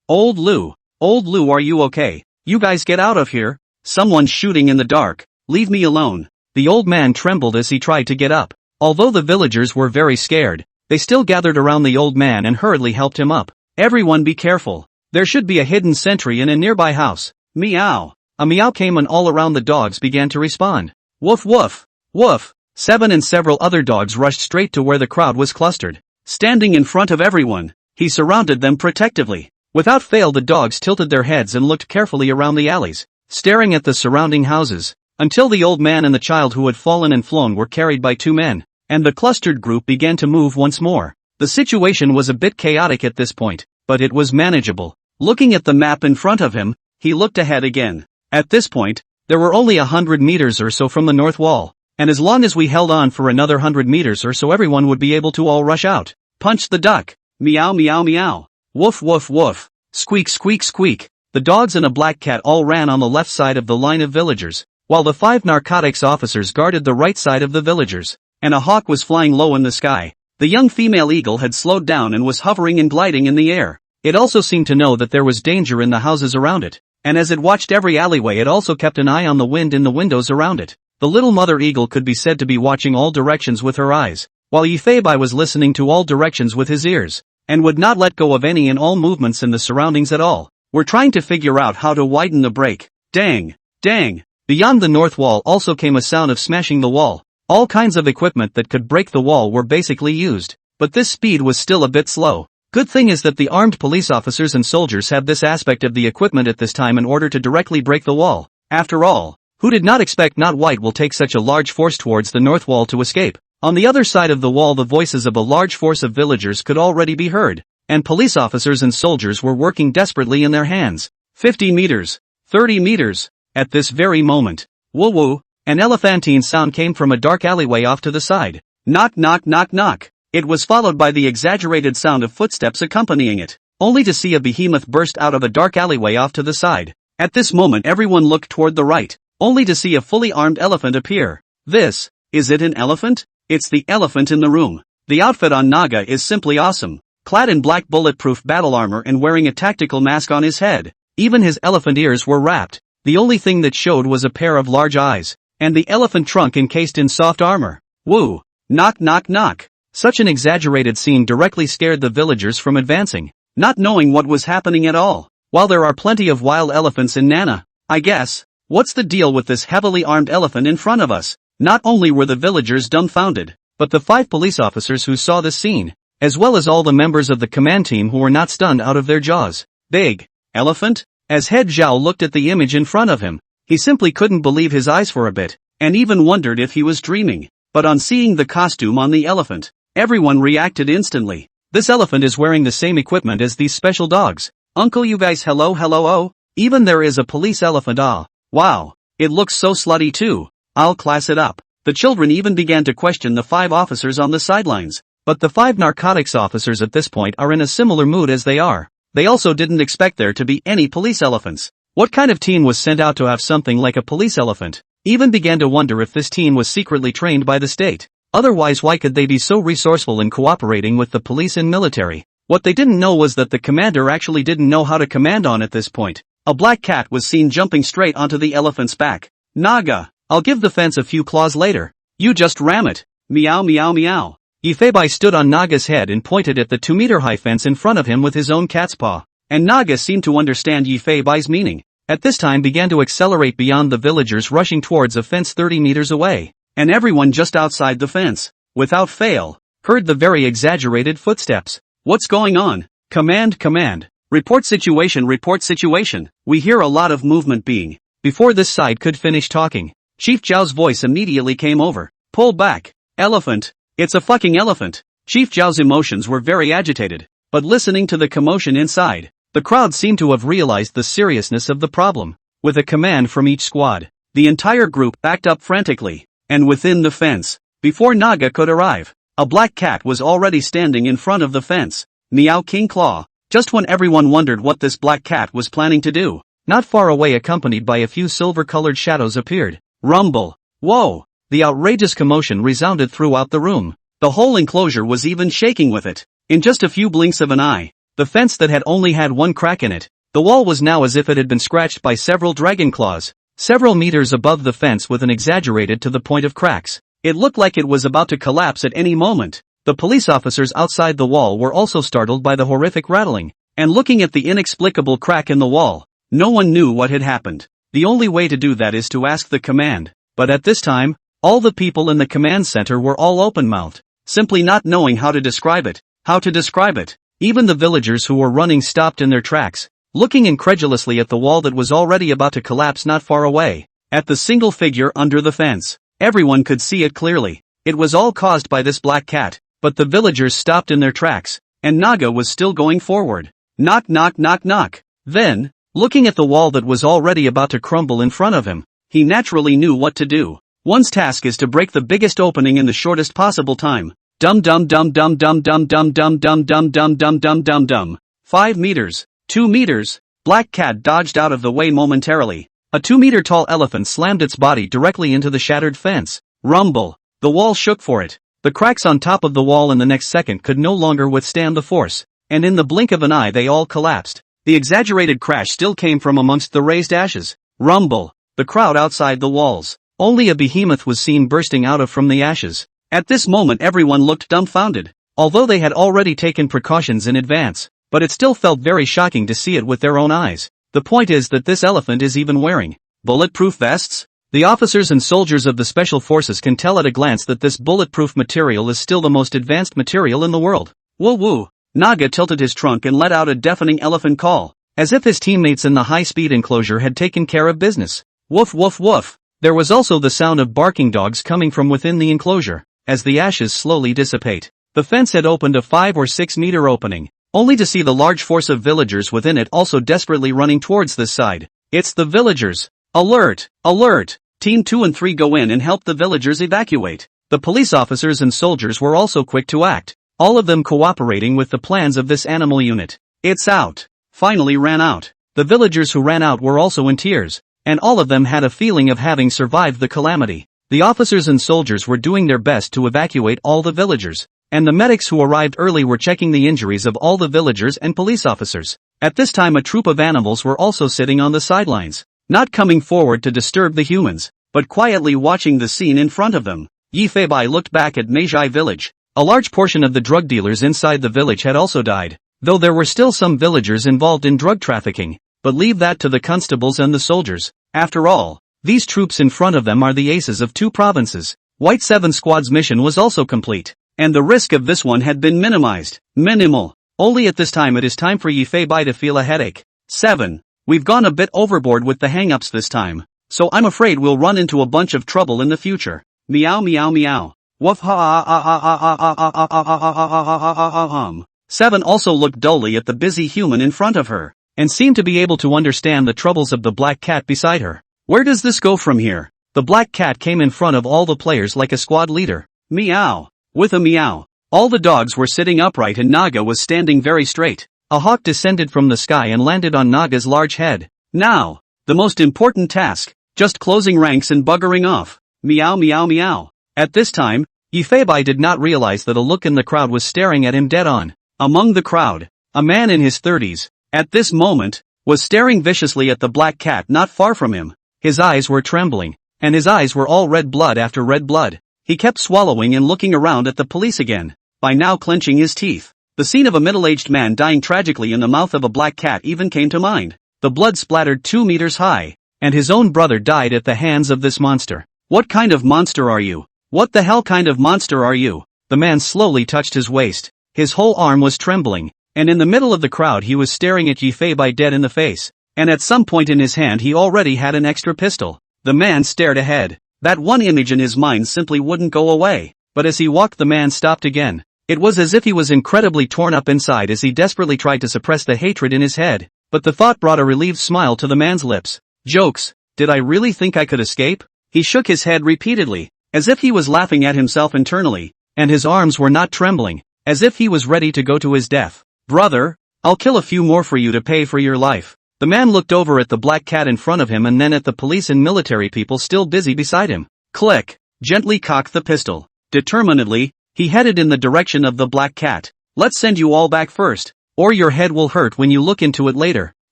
[SPEAKER 1] Old Lou, are you okay? You guys get out of here. Someone's shooting in the dark. Leave me alone. The old man trembled as he tried to get up. Although the villagers were very scared, they still gathered around the old man and hurriedly helped him up. Everyone be careful. There should be a hidden sentry in a nearby house. Meow. A meow came and all around the dogs began to respond. Woof woof. Woof. 7 and several other dogs rushed straight to where the crowd was clustered. Standing in front of everyone, he surrounded them protectively. Without fail the dogs tilted their heads and looked carefully around the alleys, staring at the surrounding houses, until the old man and the child who had fallen and flown were carried by 2 men, and the clustered group began to move once more. The situation was a bit chaotic at this point, but it was manageable. Looking at the map in front of him, he looked ahead again. At this point, there were only 100 meters or so from the north wall, and as long as we held on for another 100 meters or so everyone would be able to all rush out. Punch the duck. Meow meow meow. Woof woof woof. Squeak squeak squeak. The dogs and a black cat all ran on the left side of the line of villagers, while the 5 narcotics officers guarded the right side of the villagers, and a hawk was flying low in the sky. The young female eagle had slowed down and was hovering and gliding in the air. It also seemed to know that there was danger in the houses around it, and as it watched every alleyway it also kept an eye on the wind in the windows around it. The little mother eagle could be said to be watching all directions with her eyes, while Yifeibai was listening to all directions with his ears, and would not let go of any and all movements in the surroundings at all. We're trying to figure out how to widen the break. Dang! Dang! Beyond the north wall also came a sound of smashing the wall. All kinds of equipment that could break the wall were basically used, but this speed was still a bit slow. Good thing is that the armed police officers and soldiers have this aspect of the equipment at this time in order to directly break the wall. After all, who did not expect not white will take such a large force towards the north wall to escape? On the other side of the wall the voices of a large force of villagers could already be heard, and police officers and soldiers were working desperately in their hands. 50 meters. 30 meters. At this very moment, woo-woo, an elephantine sound came from a dark alleyway off to the side. Knock knock knock knock. It was followed by the exaggerated sound of footsteps accompanying it, only to see a behemoth burst out of a dark alleyway off to the side. At this moment everyone looked toward the right, only to see a fully armed elephant appear. Is it an elephant? It's the elephant in the room. The outfit on Naga is simply awesome. Clad in black bulletproof battle armor and wearing a tactical mask on his head. Even his elephant ears were wrapped. The only thing that showed was a pair of large eyes, and the elephant trunk encased in soft armor. Woo! Knock knock knock. Such an exaggerated scene directly scared the villagers from advancing, not knowing what was happening at all. While there are plenty of wild elephants in Nana, I guess, what's the deal with this heavily armed elephant in front of us? Not only were the villagers dumbfounded, but the 5 police officers who saw this scene, as well as all the members of the command team who were not stunned out of their jaws. Big elephant? As Head Zhao looked at the image in front of him, he simply couldn't believe his eyes for a bit, and even wondered if he was dreaming. But on seeing the costume on the elephant, everyone reacted instantly. This elephant is wearing the same equipment as these special dogs. Uncle, you guys, hello oh. Even there is a police elephant. Ah, wow, it looks so slutty too. I'll class it up. The children even began to question the 5 officers on the sidelines. But the 5 narcotics officers at this point are in a similar mood as they are. They also didn't expect there to be any police elephants. What kind of team was sent out to have something like a police elephant? Even began to wonder if this team was secretly trained by the state. Otherwise why could they be so resourceful in cooperating with the police and military? What they didn't know was that the commander actually didn't know how to command on at this point. A black cat was seen jumping straight onto the elephant's back. Naga, I'll give the fence a few claws later. You just ram it. Meow meow meow. Yifeibai stood on Naga's head and pointed at the 2-meter-high fence in front of him with his own cat's paw, and Naga seemed to understand Yifeibai's meaning. At this time began to accelerate beyond the villagers rushing towards a fence 30 meters away, and everyone just outside the fence, without fail, heard the very exaggerated footsteps. What's going on? Command, command. Report situation, report situation. We hear a lot of movement being. Before this side could finish talking, Chief Zhao's voice immediately came over. Pull back. Elephant. It's a fucking elephant. Chief Zhao's emotions were very agitated, but listening to the commotion inside, the crowd seemed to have realized the seriousness of the problem. With a command from each squad, the entire group backed up frantically, and within the fence, before Naga could arrive, a black cat was already standing in front of the fence. Meow King Claw. Just when everyone wondered what this black cat was planning to do, not far away accompanied by a few silver-colored shadows appeared. Rumble. Whoa! The outrageous commotion resounded throughout the room. The whole enclosure was even shaking with it. In just a few blinks of an eye, the fence that had only had one crack in it, the wall was now as if it had been scratched by several dragon claws. several meters above the fence with an exaggerated to the point of cracks. It looked like it was about to collapse at any moment. The police officers outside the wall were also startled by the horrific rattling, and looking at the inexplicable crack in the wall. No one knew what had happened. The only way to do that is to ask the command, but at this time, all the people in the command center were all open-mouthed, simply not knowing how to describe it. Even the villagers who were running stopped in their tracks, looking incredulously at the wall that was already about to collapse not far away. At the single figure under the fence, everyone could see it clearly. It was all caused by this black cat, but the villagers stopped in their tracks, and Naga was still going forward. Knock knock knock knock. Then, looking at the wall that was already about to crumble in front of him, he naturally knew what to do. One's task is to break the biggest opening in the shortest possible time. Dum dum dum dum dum dum dum dum dum dum dum dum dum dum dum. 5 meters. 2 meters. Black cat dodged out of the way momentarily. A 2-meter-tall elephant slammed its body directly into the shattered fence. Rumble. The wall shook for it. The cracks on top of the wall in the next second could no longer withstand the force, and in the blink of an eye they all collapsed. The exaggerated crash still came from amongst the raised ashes. Rumble. The crowd outside the walls. Only a behemoth was seen bursting out of from the ashes. At this moment everyone looked dumbfounded, although they had already taken precautions in advance, but it still felt very shocking to see it with their own eyes. The point is that this elephant is even wearing bulletproof vests? The officers and soldiers of the special forces can tell at a glance that this bulletproof material is still the most advanced material in the world. Woo woo! Naga tilted his trunk and let out a deafening elephant call, as if his teammates in the high-speed enclosure had taken care of business. Woof woof woof! There was also the sound of barking dogs coming from within the enclosure. As the ashes slowly dissipate, the fence had opened a 5 or 6 meter opening, only to see the large force of villagers within it also desperately running towards this side. It's the villagers! Alert! Alert! Team 2 and 3 go in and help the villagers evacuate. The police officers and soldiers were also quick to act, all of them cooperating with the plans of this animal unit. It's out! Finally ran out. The villagers who ran out were also in tears, and all of them had a feeling of having survived the calamity. The officers and soldiers were doing their best to evacuate all the villagers, and the medics who arrived early were checking the injuries of all the villagers and police officers. At this time a troop of animals were also sitting on the sidelines, not coming forward to disturb the humans, but quietly watching the scene in front of them. Yifeibai looked back at Meiji village. A large portion of the drug dealers inside the village had also died, though there were still some villagers involved in drug trafficking, but leave that to the constables and the soldiers. After all, these troops in front of them are the aces of 2 provinces. White 7 Squad's mission was also complete, and the risk of this one had been minimized. Minimal. Only at this time it is time for Yifeibai to feel a headache. 7. We've gone a bit overboard with the hang-ups this time, so I'm afraid we'll run into a bunch of trouble in the future. Meow meow meow. Woof ha ah ah ah ah ah ah ah ah ah ah. 7 also looked dully at the busy human in front of her, and seemed to be able to understand the troubles of the black cat beside her. Where does this go from here? The black cat came in front of all the players like a squad leader. Meow. With a meow. All the dogs were sitting upright and Naga was standing very straight. A hawk descended from the sky and landed on Naga's large head. Now, the most important task, just closing ranks and buggering off. Meow meow meow. At this time, Yifeibai did not realize that a look in the crowd was staring at him dead on. Among the crowd, a man in his 30s, at this moment, was staring viciously at the black cat not far from him. His eyes were trembling, and his eyes were all red blood after red blood. He kept swallowing and looking around at the police again, by now clenching his teeth. The scene of a middle-aged man dying tragically in the mouth of a black cat even came to mind. The blood splattered 2 meters high, and his own brother died at the hands of this monster. What kind of monster are you? What the hell kind of monster are you? The man slowly touched his waist. His whole arm was trembling, and in the middle of the crowd he was staring at Yifeibai dead in the face, and at some point in his hand he already had an extra pistol. The man stared ahead. That one image in his mind simply wouldn't go away, but as he walked the man stopped again. It was as if he was incredibly torn up inside as he desperately tried to suppress the hatred in his head, but the thought brought a relieved smile to the man's lips. Jokes, did I really think I could escape? He shook his head repeatedly, as if he was laughing at himself internally, and his arms were not trembling, as if he was ready to go to his death. Brother, I'll kill a few more for you to pay for your life. The man looked over at the black cat in front of him and then at the police and military people still busy beside him. Click, gently cocked the pistol. Determinedly, he headed in the direction of the black cat. Let's send you all back first, or your head will hurt when you look into it later.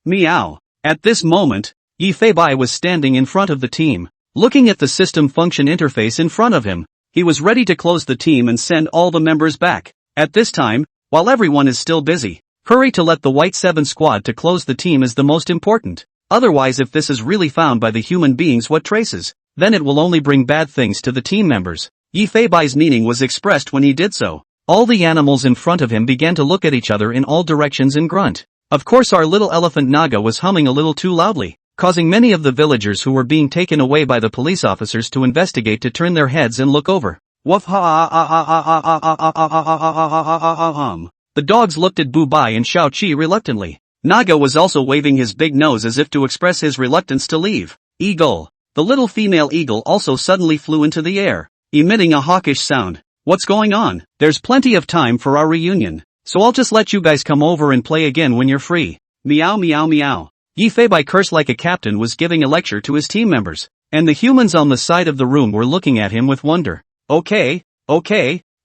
[SPEAKER 1] Meow. At this moment, Feibai was standing in front of the team, looking at the system function interface in front of him. He was ready to close the team and send all the members back. At this time, while everyone is still busy, hurry to let the White 7 squad to close the team is the most important. Otherwise, if this is really found by the human beings what traces, then it will only bring bad things to the team members. Feibai's meaning was expressed when he did so. All the animals in front of him began to look at each other in all directions and grunt. Of course, our little elephant Naga was humming a little too loudly, causing many of the villagers who were being taken away by the police officers to investigate to turn their heads and look over. Woof ha. The dogs looked at Bubai and Xiao Qi reluctantly. Naga was also waving his big nose as if to express his reluctance to leave. Eagle. The little female eagle also suddenly flew into the air, emitting a hawkish sound. What's going on? There's plenty of time for our reunion, so I'll just let you guys come over and play again when you're free. Meow meow meow. Feibai cursed like a captain was giving a lecture to his team members, and the humans on the side of the room were looking at him with wonder. Okay,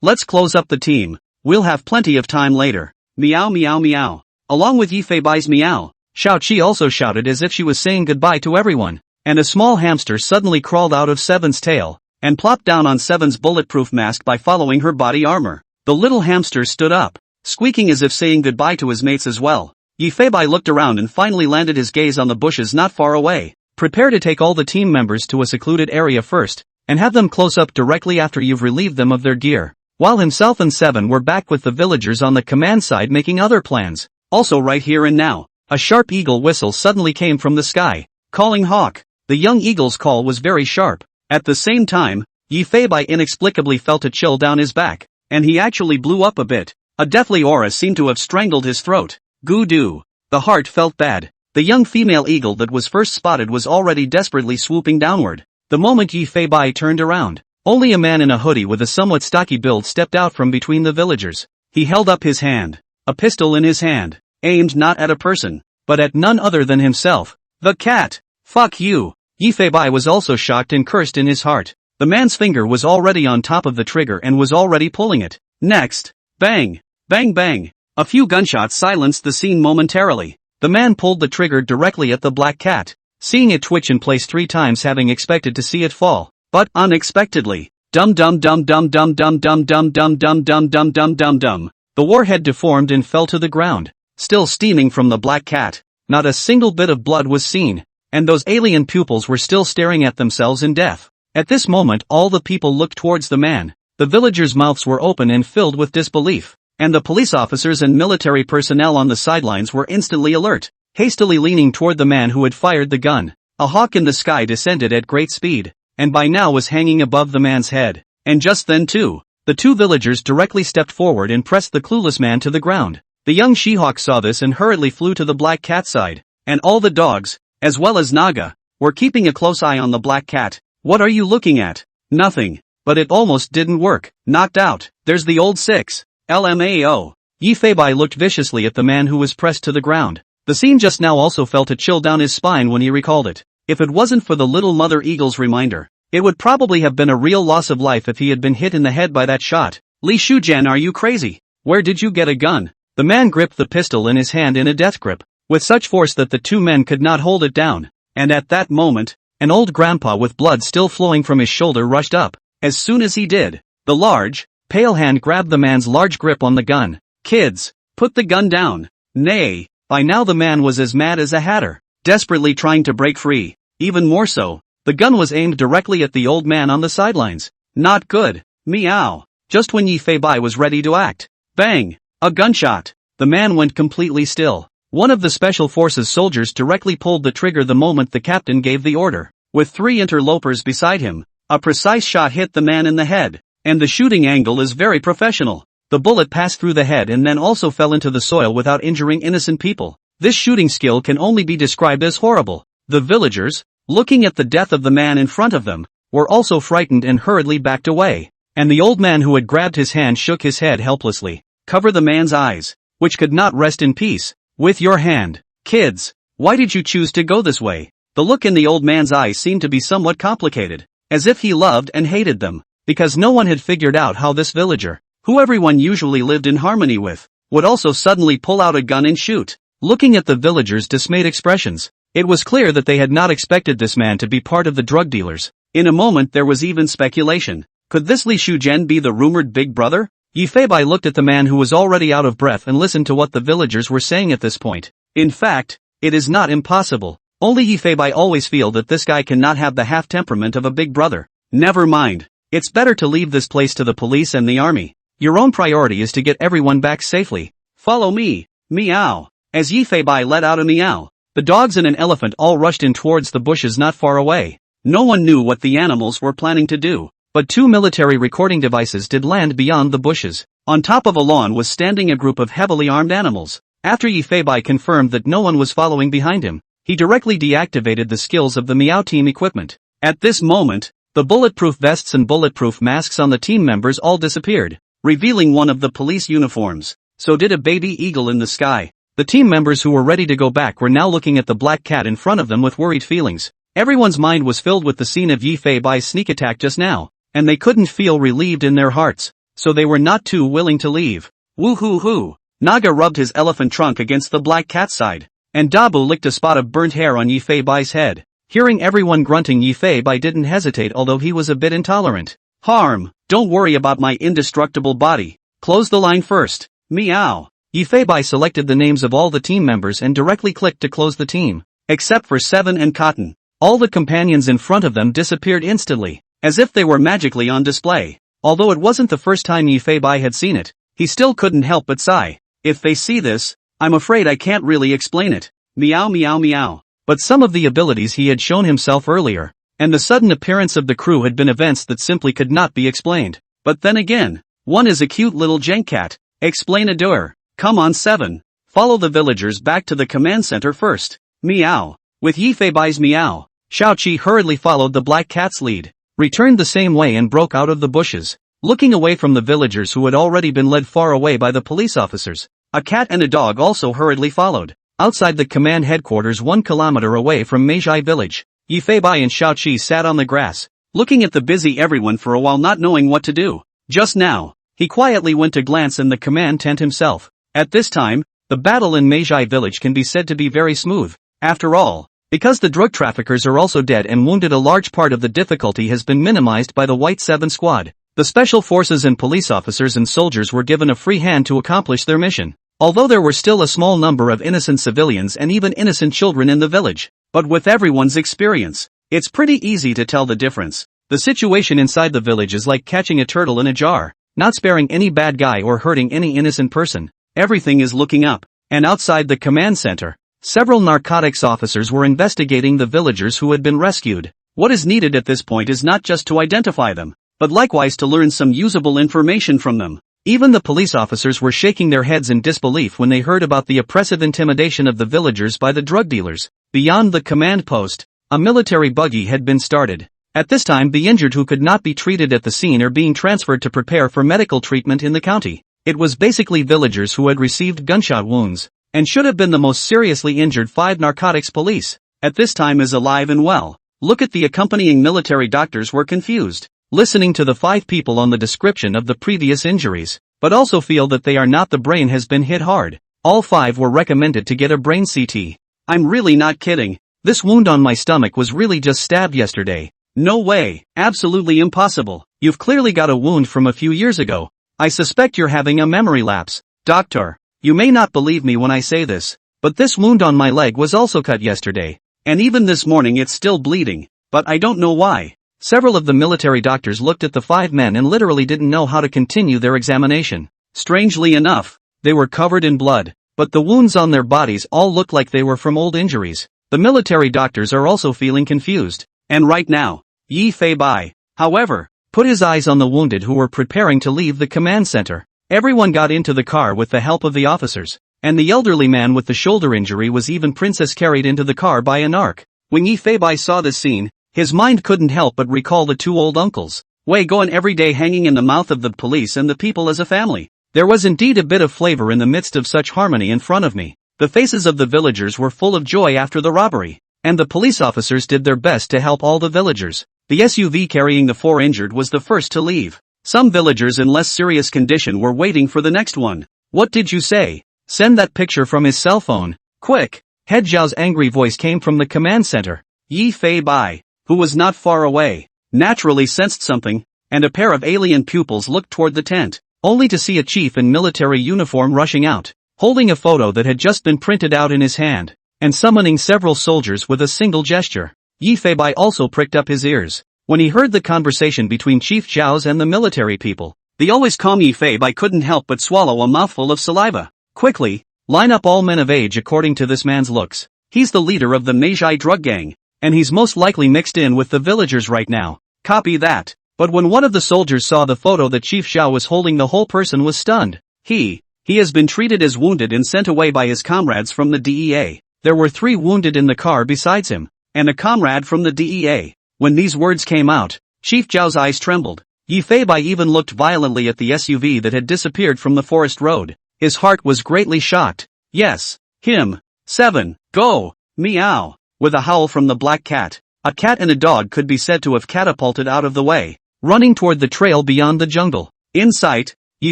[SPEAKER 1] let's close up the team. We'll have plenty of time later. Meow meow meow. Along with Feibai's meow, Xiao Qi also shouted as if she was saying goodbye to everyone, and a small hamster suddenly crawled out of Seven's tail, and plopped down on Seven's bulletproof mask by following her body armor. The little hamster stood up, squeaking as if saying goodbye to his mates as well. Feibai looked around and finally landed his gaze on the bushes not far away. Prepare to take all the team members to a secluded area first, and have them close up directly after you've relieved them of their gear. While himself and Seven were back with the villagers on the command side making other plans. Also right here and now, a sharp eagle whistle suddenly came from the sky, calling Hawk. The young eagle's call was very sharp. At the same time, Feibai inexplicably felt a chill down his back, and he actually blew up a bit. A deathly aura seemed to have strangled his throat. Goo-doo. The heart felt bad. The young female eagle that was first spotted was already desperately swooping downward. The moment Feibai turned around, only a man in a hoodie with a somewhat stocky build stepped out from between the villagers. He held up his hand, a pistol in his hand, aimed not at a person, but at none other than himself. The cat! Fuck you! Feibai was also shocked and cursed in his heart. The man's finger was already on top of the trigger and was already pulling it. Next, bang! Bang bang! A few gunshots silenced the scene momentarily. The man pulled the trigger directly at the black cat, seeing it twitch in place 3 times, having expected to see it fall. But unexpectedly, dum dum dum dum dum dum dum dum dum dum dum dum dum dum dum. The warhead deformed and fell to the ground, still steaming from the black cat. Not a single bit of blood was seen, and those alien pupils were still staring at themselves in death. At this moment all the people looked towards the man. The villagers' mouths were open and filled with disbelief, and the police officers and military personnel on the sidelines were instantly alert, hastily leaning toward the man who had fired the gun. A hawk in the sky descended at great speed, and by now was hanging above the man's head. And just then too, the 2 villagers directly stepped forward and pressed the clueless man to the ground. The young she-hawk saw this and hurriedly flew to the black cat's side, and all the dogs, as well as Naga, were keeping a close eye on the black cat. What are you looking at? Nothing. But it almost didn't work. Knocked out. There's the old 6. LMAO. Feibai looked viciously at the man who was pressed to the ground. The scene just now also felt a chill down his spine when he recalled it. If it wasn't for the little mother eagle's reminder, it would probably have been a real loss of life if he had been hit in the head by that shot. Li Shujian, are you crazy? Where did you get a gun? The man gripped the pistol in his hand in a death grip, with such force that the 2 men could not hold it down. And at that moment, an old grandpa with blood still flowing from his shoulder rushed up. As soon as he did, the large, pale hand grabbed the man's large grip on the gun. Kids, put the gun down. Nay, by now the man was as mad as a hatter, desperately trying to break free. Even more so, the gun was aimed directly at the old man on the sidelines. Not good. Meow. Just when Feibai was ready to act. Bang! A gunshot. The man went completely still. One of the Special Forces soldiers directly pulled the trigger the moment the captain gave the order. With 3 interlopers beside him, a precise shot hit the man in the head, and the shooting angle is very professional. The bullet passed through the head and then also fell into the soil without injuring innocent people. This shooting skill can only be described as horrible. The villagers, looking at the death of the man in front of them, were also frightened and hurriedly backed away. And the old man who had grabbed his hand shook his head helplessly. Cover the man's eyes, which could not rest in peace, with your hand. Kids, why did you choose to go this way? The look in the old man's eyes seemed to be somewhat complicated, as if he loved and hated them, because no one had figured out how this villager, who everyone usually lived in harmony with, would also suddenly pull out a gun and shoot. Looking at the villagers' dismayed expressions, It was clear that they had not expected this man to be part of the drug dealers. In a moment there was even speculation. Could this Li Shuzhen be the rumored big brother? Yi Feibai looked at the man who was already out of breath and listened to what the villagers were saying at this point. In fact, it is not impossible. Only Yi Feibai always feel that this guy cannot have the half temperament of a big brother. Never mind. It's better to leave this place to the police and the army. Your own priority is to get everyone back safely. Follow me. Meow. As Yi Feibai let out a meow, the dogs and an elephant all rushed in towards the bushes not far away. No one knew what the animals were planning to do, but 2 military recording devices did land beyond the bushes. On top of a lawn was standing a group of heavily armed animals. After Yi Feibai confirmed that no one was following behind him, he directly deactivated the skills of the Meow team equipment. At this moment, the bulletproof vests and bulletproof masks on the team members all disappeared, revealing one of the police uniforms. So did a baby eagle in the sky. The team members who were ready to go back were now looking at the black cat in front of them with worried feelings. Everyone's mind was filled with the scene of Yi Feibai's sneak attack just now, and they couldn't feel relieved in their hearts, so they were not too willing to leave. Woo-hoo-hoo! Naga rubbed his elephant trunk against the black cat's side, and Dabu licked a spot of burnt hair on Yi Feibai's head. Hearing everyone grunting, Yi Feibai didn't hesitate, although he was a bit intolerant. Harm, don't worry about my indestructible body. Close the line first. Meow. Yi Feibai selected the names of all the team members and directly clicked to close the team. Except for Seven and Cotton. All the companions in front of them disappeared instantly, as if they were magically on display. Although it wasn't the first time Yi Feibai had seen it, he still couldn't help but sigh. If they see this, I'm afraid I can't really explain it. Meow meow meow. But some of the abilities he had shown himself earlier, and the sudden appearance of the crew had been events that simply could not be explained. But then again, one is a cute little Jenkcat. Explain adore. Come on Seven. Follow the villagers back to the command center first. Meow. With Yi Feibai's meow, Xiao Qi hurriedly followed the black cat's lead, returned the same way and broke out of the bushes, looking away from the villagers who had already been led far away by the police officers. A cat and a dog also hurriedly followed. Outside the command headquarters 1 kilometer away from Meizhai village, Yi Feibai and Xiao Qi sat on the grass, looking at the busy everyone for a while, not knowing what to do. Just now, he quietly went to glance in the command tent himself. At this time, the battle in Meizhai village can be said to be very smooth. After all, because the drug traffickers are also dead and wounded, a large part of the difficulty has been minimized by the White 7 squad. The special forces and police officers and soldiers were given a free hand to accomplish their mission. Although there were still a small number of innocent civilians and even innocent children in the village, but with everyone's experience, it's pretty easy to tell the difference. The situation inside the village is like catching a turtle in a jar, not sparing any bad guy or hurting any innocent person. Everything is looking up. And outside the command center, several narcotics officers were investigating the villagers who had been rescued. What is needed at this point is not just to identify them, but likewise to learn some usable information from them. Even the police officers were shaking their heads in disbelief when they heard about the oppressive intimidation of the villagers by the drug dealers. Beyond the command post, a military buggy had been started. At this time, the injured who could not be treated at the scene are being transferred to prepare for medical treatment in the county. It was basically villagers who had received gunshot wounds, and should have been the most seriously injured. 5 narcotics police, at this time, is alive and well. Look at the accompanying military doctors were confused, listening to the 5 people on the description of the previous injuries, but also feel that they are not. The brain has been hit hard. All 5 were recommended to get a brain CT. I'm really not kidding. This wound on my stomach was really just stabbed yesterday. No way, absolutely impossible. You've clearly got a wound from a few years ago. I suspect you're having a memory lapse. Doctor, you may not believe me when I say this, but this wound on my leg was also cut yesterday, and even this morning it's still bleeding, but I don't know why. Several of the military doctors looked at the 5 men and literally didn't know how to continue their examination. Strangely enough, they were covered in blood, but the wounds on their bodies all looked like they were from old injuries. The military doctors are also feeling confused, and right now, Yi Feibai, however, put his eyes on the wounded who were preparing to leave the command center. Everyone got into the car with the help of the officers, and the elderly man with the shoulder injury was even princess carried into the car by a narc. When Yi Feibai saw this scene, his mind couldn't help but recall the 2 old uncles, Wei Goen, every day hanging in the mouth of the police and the people as a family. There was indeed a bit of flavor in the midst of such harmony in front of me. The faces of the villagers were full of joy after the robbery, and the police officers did their best to help all the villagers. The SUV carrying the 4 injured was the first to leave. Some villagers in less serious condition were waiting for the next one. What did you say? Send that picture from his cell phone. Quick! Head Zhao's angry voice came from the command center. Yi Fei Bai, who was not far away, naturally sensed something, and a pair of alien pupils looked toward the tent, only to see a chief in military uniform rushing out, holding a photo that had just been printed out in his hand, and summoning several soldiers with a single gesture. Yi Fei Bai also pricked up his ears when he heard the conversation between Chief Zhao's and the military people. The always calm Yi Fei Bai couldn't help but swallow a mouthful of saliva. Quickly, line up all men of age according to this man's looks. He's the leader of the Meiji drug gang, and he's most likely mixed in with the villagers right now. Copy that. But when one of the soldiers saw the photo that Chief Zhao was holding, the whole person was stunned. He has been treated as wounded and sent away by his comrades from the DEA. There were 3 wounded in the car besides him, and a comrade from the DEA. When these words came out, Chief Zhao's eyes trembled. Yi Fei Bai even looked violently at the SUV that had disappeared from the forest road. His heart was greatly shocked. Yes, him. 7, go, meow. With a howl from the black cat, a cat and a dog could be said to have catapulted out of the way, running toward the trail beyond the jungle. In sight, Yi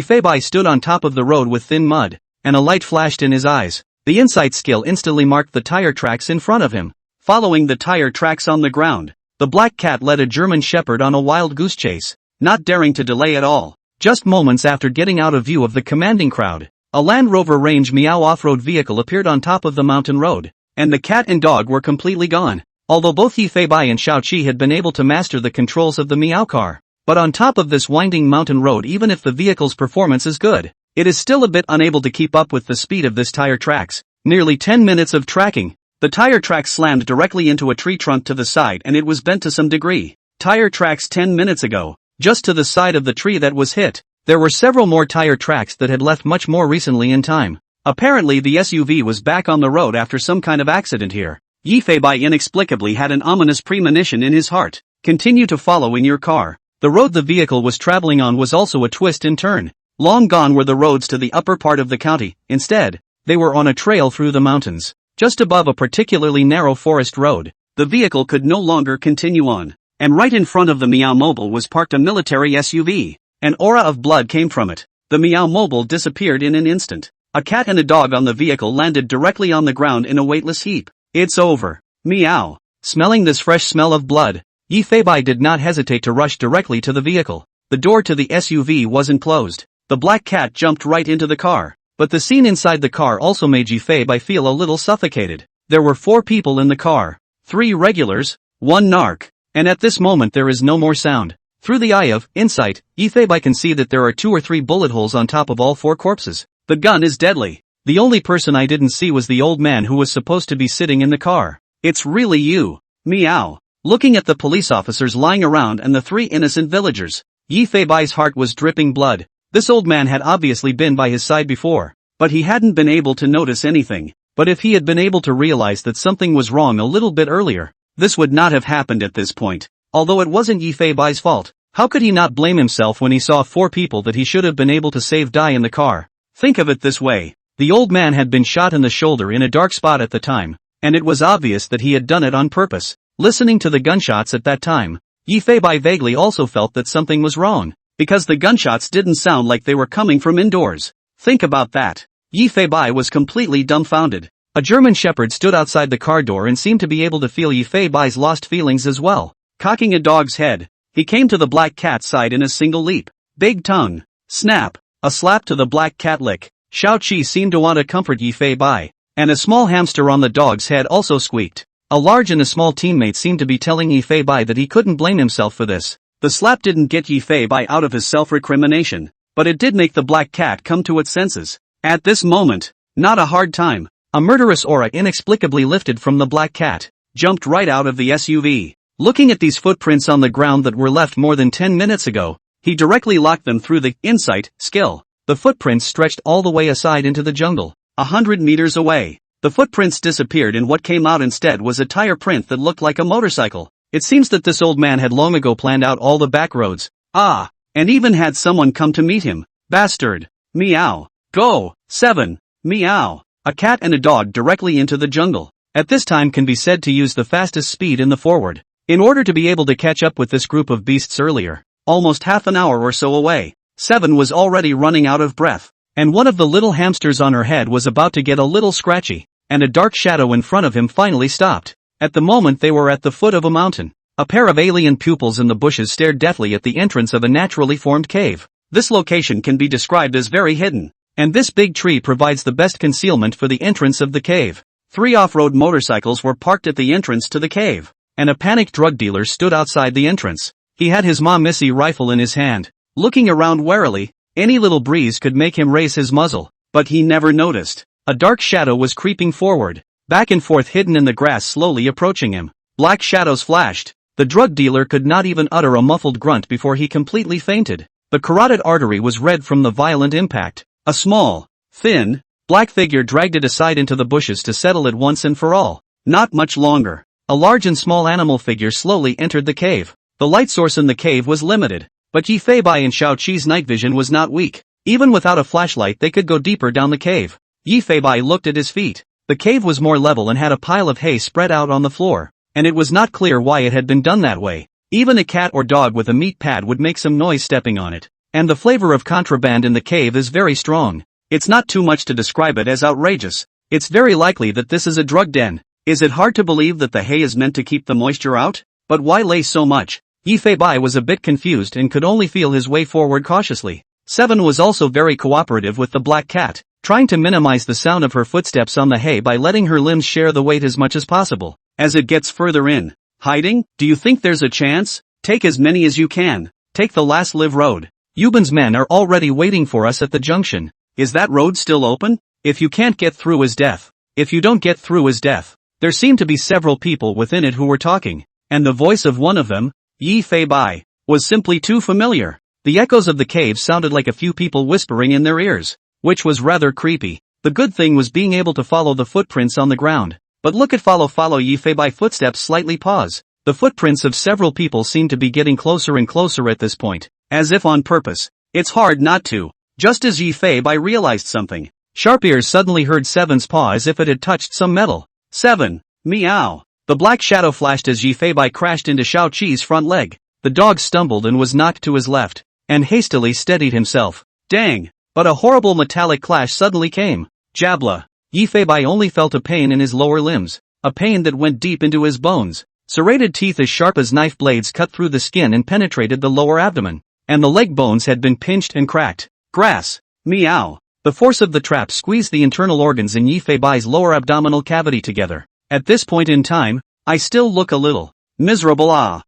[SPEAKER 1] Fei Bai stood on top of the road with thin mud, and a light flashed in his eyes. The insight skill instantly marked the tire tracks in front of him. Following the tire tracks on the ground, the black cat led a German shepherd on a wild goose chase, not daring to delay at all. Just moments after getting out of view of the commanding crowd, a Land Rover Range Meow off-road vehicle appeared on top of the mountain road, and the cat and dog were completely gone. Although both Yi Fei Bai and Xiao Qi had been able to master the controls of the Meow car, but on top of this winding mountain road, even if the vehicle's performance is good, it is still a bit unable to keep up with the speed of this tire tracks. Nearly 10 minutes of tracking. The tire tracks slammed directly into a tree trunk to the side and it was bent to some degree. Tire tracks 10 minutes ago, just to the side of the tree that was hit. There were several more tire tracks that had left much more recently in time. Apparently the SUV was back on the road after some kind of accident here. Yi Fei Bai inexplicably had an ominous premonition in his heart. Continue to follow in your car. The road the vehicle was traveling on was also a twist and turn. Long gone were the roads to the upper part of the county. Instead, they were on a trail through the mountains. Just above a particularly narrow forest road, the vehicle could no longer continue on, and right in front of the Meow Mobile was parked a military SUV. An aura of blood came from it. The Meow Mobile disappeared in an instant. A cat and a dog on the vehicle landed directly on the ground in a weightless heap. It's over. Meow. Smelling this fresh smell of blood, Yi Fei Bai did not hesitate to rush directly to the vehicle. The door to the SUV wasn't closed. The black cat jumped right into the car. But the scene inside the car also made Yi Fei Bai feel a little suffocated. There were 4 people in the car. 3 regulars, 1 narc. And at this moment there is no more sound. Through the eye of insight, Yi Fei Bai can see that there are 2 or 3 bullet holes on top of all 4 corpses. The gun is deadly. The only person I didn't see was the old man who was supposed to be sitting in the car. It's really you. Meow. Looking at the police officers lying around and the 3 innocent villagers, Yi Fei Bai's heart was dripping blood. This old man had obviously been by his side before, but he hadn't been able to notice anything. But if he had been able to realize that something was wrong a little bit earlier, this would not have happened at this point. Although it wasn't Yi Fei Bai's fault, how could he not blame himself when he saw 4 people that he should have been able to save die in the car? Think of it this way. The old man had been shot in the shoulder in a dark spot at the time, and it was obvious that he had done it on purpose. Listening to the gunshots at that time, Yi Fei Bai vaguely also felt that something was wrong, because the gunshots didn't sound like they were coming from indoors. Think about that. Yi Fei Bai was completely dumbfounded. A German shepherd stood outside the car door and seemed to be able to feel Yi Fei Bai's lost feelings as well. Cocking a dog's head, he came to the black cat's side in a single leap. Big tongue. Snap. A slap to the black cat lick. Xiao Qi seemed to want to comfort Yi Fei Bai, and a small hamster on the dog's head also squeaked. A large and a small teammate seemed to be telling Yi Fei Bai that he couldn't blame himself for this. The slap didn't get Yi Fei Bai out of his self-recrimination, but it did make the black cat come to its senses. At this moment, not a hard time, a murderous aura inexplicably lifted from the black cat, jumped right out of the SUV. Looking at these footprints on the ground that were left more than 10 minutes ago, he directly locked them through the insight skill. The footprints stretched all the way aside into the jungle, 100 meters away. The footprints disappeared and what came out instead was a tire print that looked like a motorcycle. It seems that this old man had long ago planned out all the back roads. And even had someone come to meet him. Bastard. Meow. Go. 7. Meow. A cat and a dog directly into the jungle. At this time can be said to use the fastest speed in the forward. In order to be able to catch up with this group of beasts earlier, almost half an hour or so away, 7 was already running out of breath. And one of the little hamsters on her head was about to get a little scratchy. and a dark shadow in front of him finally stopped. At the moment they were at the foot of a mountain. A pair of alien pupils in the bushes stared deathly at the entrance of a naturally formed cave. This location can be described as very hidden, and this big tree provides the best concealment for the entrance of the cave. 3 off-road motorcycles were parked at the entrance to the cave, and a panicked drug dealer stood outside the entrance. He had his Ma-Missy rifle in his hand, looking around warily. Any little breeze could make him raise his muzzle, but he never noticed. A dark shadow was creeping forward, back and forth hidden in the grass, slowly approaching him. Black shadows flashed. The drug dealer could not even utter a muffled grunt before he completely fainted. The carotid artery was red from the violent impact. A small, thin, black figure dragged it aside into the bushes to settle it once and for all. Not much longer. A large and small animal figure slowly entered the cave. The light source in the cave was limited, but Yi Fei Bai and Xiao Qi's night vision was not weak. Even without a flashlight they could go deeper down the cave. Yi Fei Bai looked at his feet. The cave was more level and had a pile of hay spread out on the floor, and it was not clear why it had been done that way. Even a cat or dog with a meat pad would make some noise stepping on it. And the flavor of contraband in the cave is very strong. It's not too much to describe it as outrageous. It's very likely that this is a drug den. Is it hard to believe that the hay is meant to keep the moisture out? But why lay so much? Yi Fei Bai was a bit confused and could only feel his way forward cautiously. 7 was also very cooperative with the black cat, trying to minimize the sound of her footsteps on the hay by letting her limbs share the weight as much as possible. As it gets further in, hiding, do you think there's a chance? Take as many as you can. Take the last live road. Yuban's men are already waiting for us at the junction. Is that road still open? If you can't get through is death. If you don't get through is death. There seemed to be several people within it who were talking, and the voice of one of them, Yi Fei Bai, was simply too familiar. The echoes of the cave sounded like a few people whispering in their ears, which was rather creepy. The good thing was being able to follow the footprints on the ground. But look at follow Yi Fei Bai footsteps slightly pause. The footprints of several people seemed to be getting closer and closer at this point, as if on purpose. It's hard not to. Just as Yi Fei Bai realized something, sharp ears suddenly heard 7's paw as if it had touched some metal. 7. Meow. The black shadow flashed as Yi Fei Bai crashed into Xiao Qi's front leg. The dog stumbled and was knocked to his left, and hastily steadied himself. Dang! But a horrible metallic clash suddenly came. Jabla. Yi Fei Bai only felt a pain in his lower limbs, a pain that went deep into his bones. Serrated teeth as sharp as knife blades cut through the skin and penetrated the lower abdomen, and the leg bones had been pinched and cracked. Grass. Meow. The force of the trap squeezed the internal organs in Yi Fei Bai's lower abdominal cavity together. At this point in time, I still look a little miserable. Xiao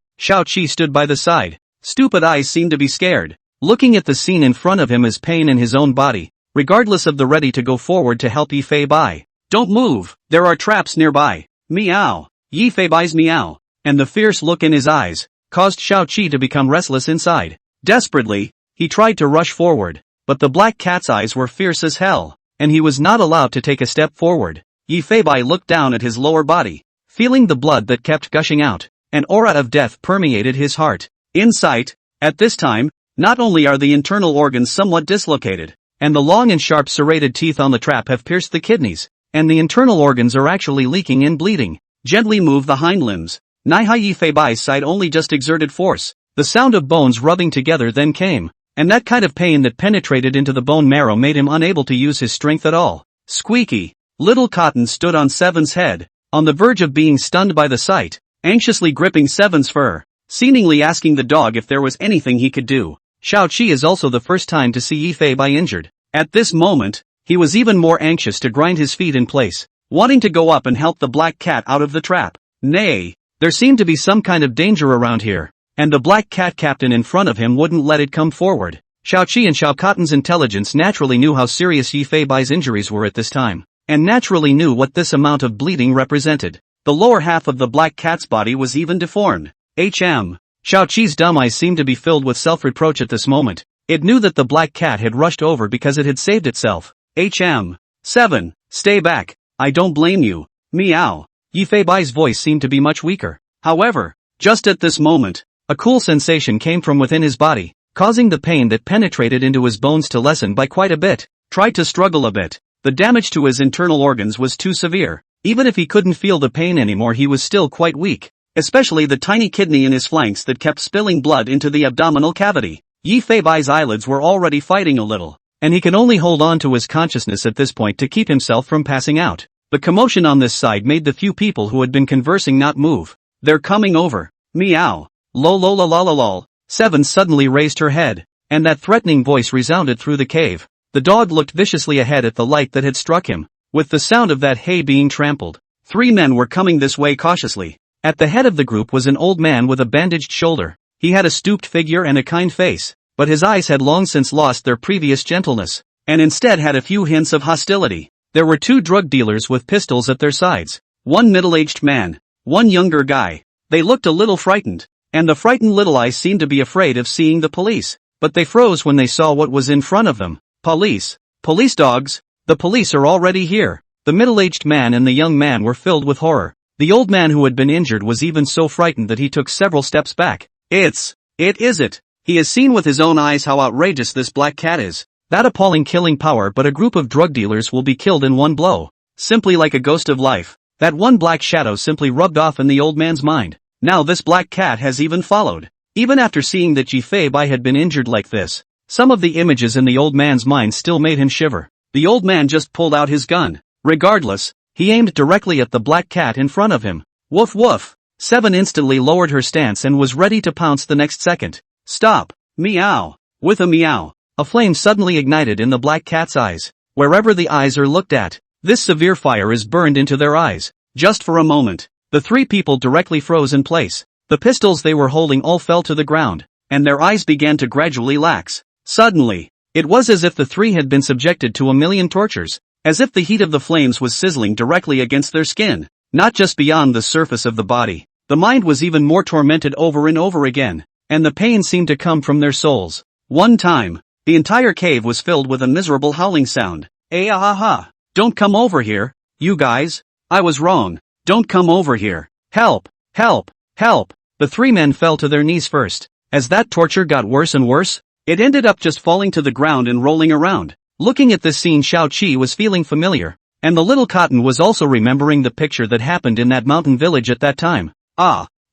[SPEAKER 1] Qi stood by the side. Stupid eyes seemed to be scared, looking at the scene in front of him as pain in his own body, regardless of the ready to go forward to help Yi Fei Bai. Don't move, there are traps nearby. Meow. Yi Fei Bai's meow, and the fierce look in his eyes, caused Xiao Qi to become restless inside. Desperately, he tried to rush forward, but the black cat's eyes were fierce as hell, and he was not allowed to take a step forward. Yi Fei Bai looked down at his lower body, feeling the blood that kept gushing out. An aura of death permeated his heart. In sight, at this time, not only are the internal organs somewhat dislocated, and the long and sharp serrated teeth on the trap have pierced the kidneys, and the internal organs are actually leaking and bleeding. Gently move the hind limbs. Nihai Yi Fei Bai's side only just exerted force. The sound of bones rubbing together then came, and that kind of pain that penetrated into the bone marrow made him unable to use his strength at all. Squeaky. Little Cotton stood on 7's head, on the verge of being stunned by the sight, anxiously gripping 7's fur, seemingly asking the dog if there was anything he could do. Xiao Qi is also the first time to see Yi Fei Bai injured. At this moment, he was even more anxious to grind his feet in place, wanting to go up and help the black cat out of the trap. Nay, there seemed to be some kind of danger around here, and the black cat captain in front of him wouldn't let it come forward. Xiao Qi and Xiao Cotton's intelligence naturally knew how serious Yi Fei Bai's injuries were at this time, and naturally knew what this amount of bleeding represented. The lower half of the black cat's body was even deformed. Xiao Qi's dumb eyes seemed to be filled with self-reproach at this moment. It knew that the black cat had rushed over because it had saved itself. 7. Stay back. I don't blame you. Meow. Yi Fei Bai's voice seemed to be much weaker. However, just at this moment, a cool sensation came from within his body, causing the pain that penetrated into his bones to lessen by quite a bit. Tried to struggle a bit. The damage to his internal organs was too severe. Even if he couldn't feel the pain anymore, he was still quite weak, especially the tiny kidney in his flanks that kept spilling blood into the abdominal cavity. Yi Fei Bai's eyelids were already fighting a little, and he could only hold on to his consciousness at this point to keep himself from passing out. The commotion on this side made the few people who had been conversing not move. They're coming over. Meow. Lol lol lol lol lol. Seven suddenly raised her head, and that threatening voice resounded through the cave. The dog looked viciously ahead at the light that had struck him, with the sound of that hay being trampled. 3 men were coming this way cautiously. At the head of the group was an old man with a bandaged shoulder. He had a stooped figure and a kind face, but his eyes had long since lost their previous gentleness, and instead had a few hints of hostility. There were 2 drug dealers with pistols at their sides. 1 middle-aged man, 1 younger guy. They looked a little frightened, and the frightened little eyes seemed to be afraid of seeing the police, but they froze when they saw what was in front of them. Police. Police dogs. The police are already here. The middle-aged man and the young man were filled with horror. The old man who had been injured was even so frightened that he took several steps back. It is it. He has seen with his own eyes how outrageous this black cat is. That appalling killing power, but a group of drug dealers will be killed in one blow. Simply like a ghost of life. That one black shadow simply rubbed off in the old man's mind. Now this black cat has even followed. Even after seeing that Ji-Fei Bai had been injured like this, some of the images in the old man's mind still made him shiver. The old man just pulled out his gun. Regardless, he aimed directly at the black cat in front of him. Woof woof. Seven instantly lowered her stance and was ready to pounce the next second. Stop. Meow. With a meow, a flame suddenly ignited in the black cat's eyes. Wherever the eyes are looked at, this severe fire is burned into their eyes. Just for a moment, the 3 people directly froze in place. The pistols they were holding all fell to the ground, and their eyes began to gradually lax. Suddenly, it was as if the 3 had been subjected to a million tortures, as if the heat of the flames was sizzling directly against their skin, not just beyond the surface of the body. The mind was even more tormented over and over again, and the pain seemed to come from their souls. One time, the entire cave was filled with a miserable howling sound. Ah-ha-ha. Don't come over here, you guys. I was wrong. Don't come over here. Help, help, help. The 3 men fell to their knees first. As that torture got worse and worse, it ended up just falling to the ground and rolling around. Looking at this scene, Xiao Qi was feeling familiar, and the little cotton was also remembering the picture that happened in that mountain village at that time.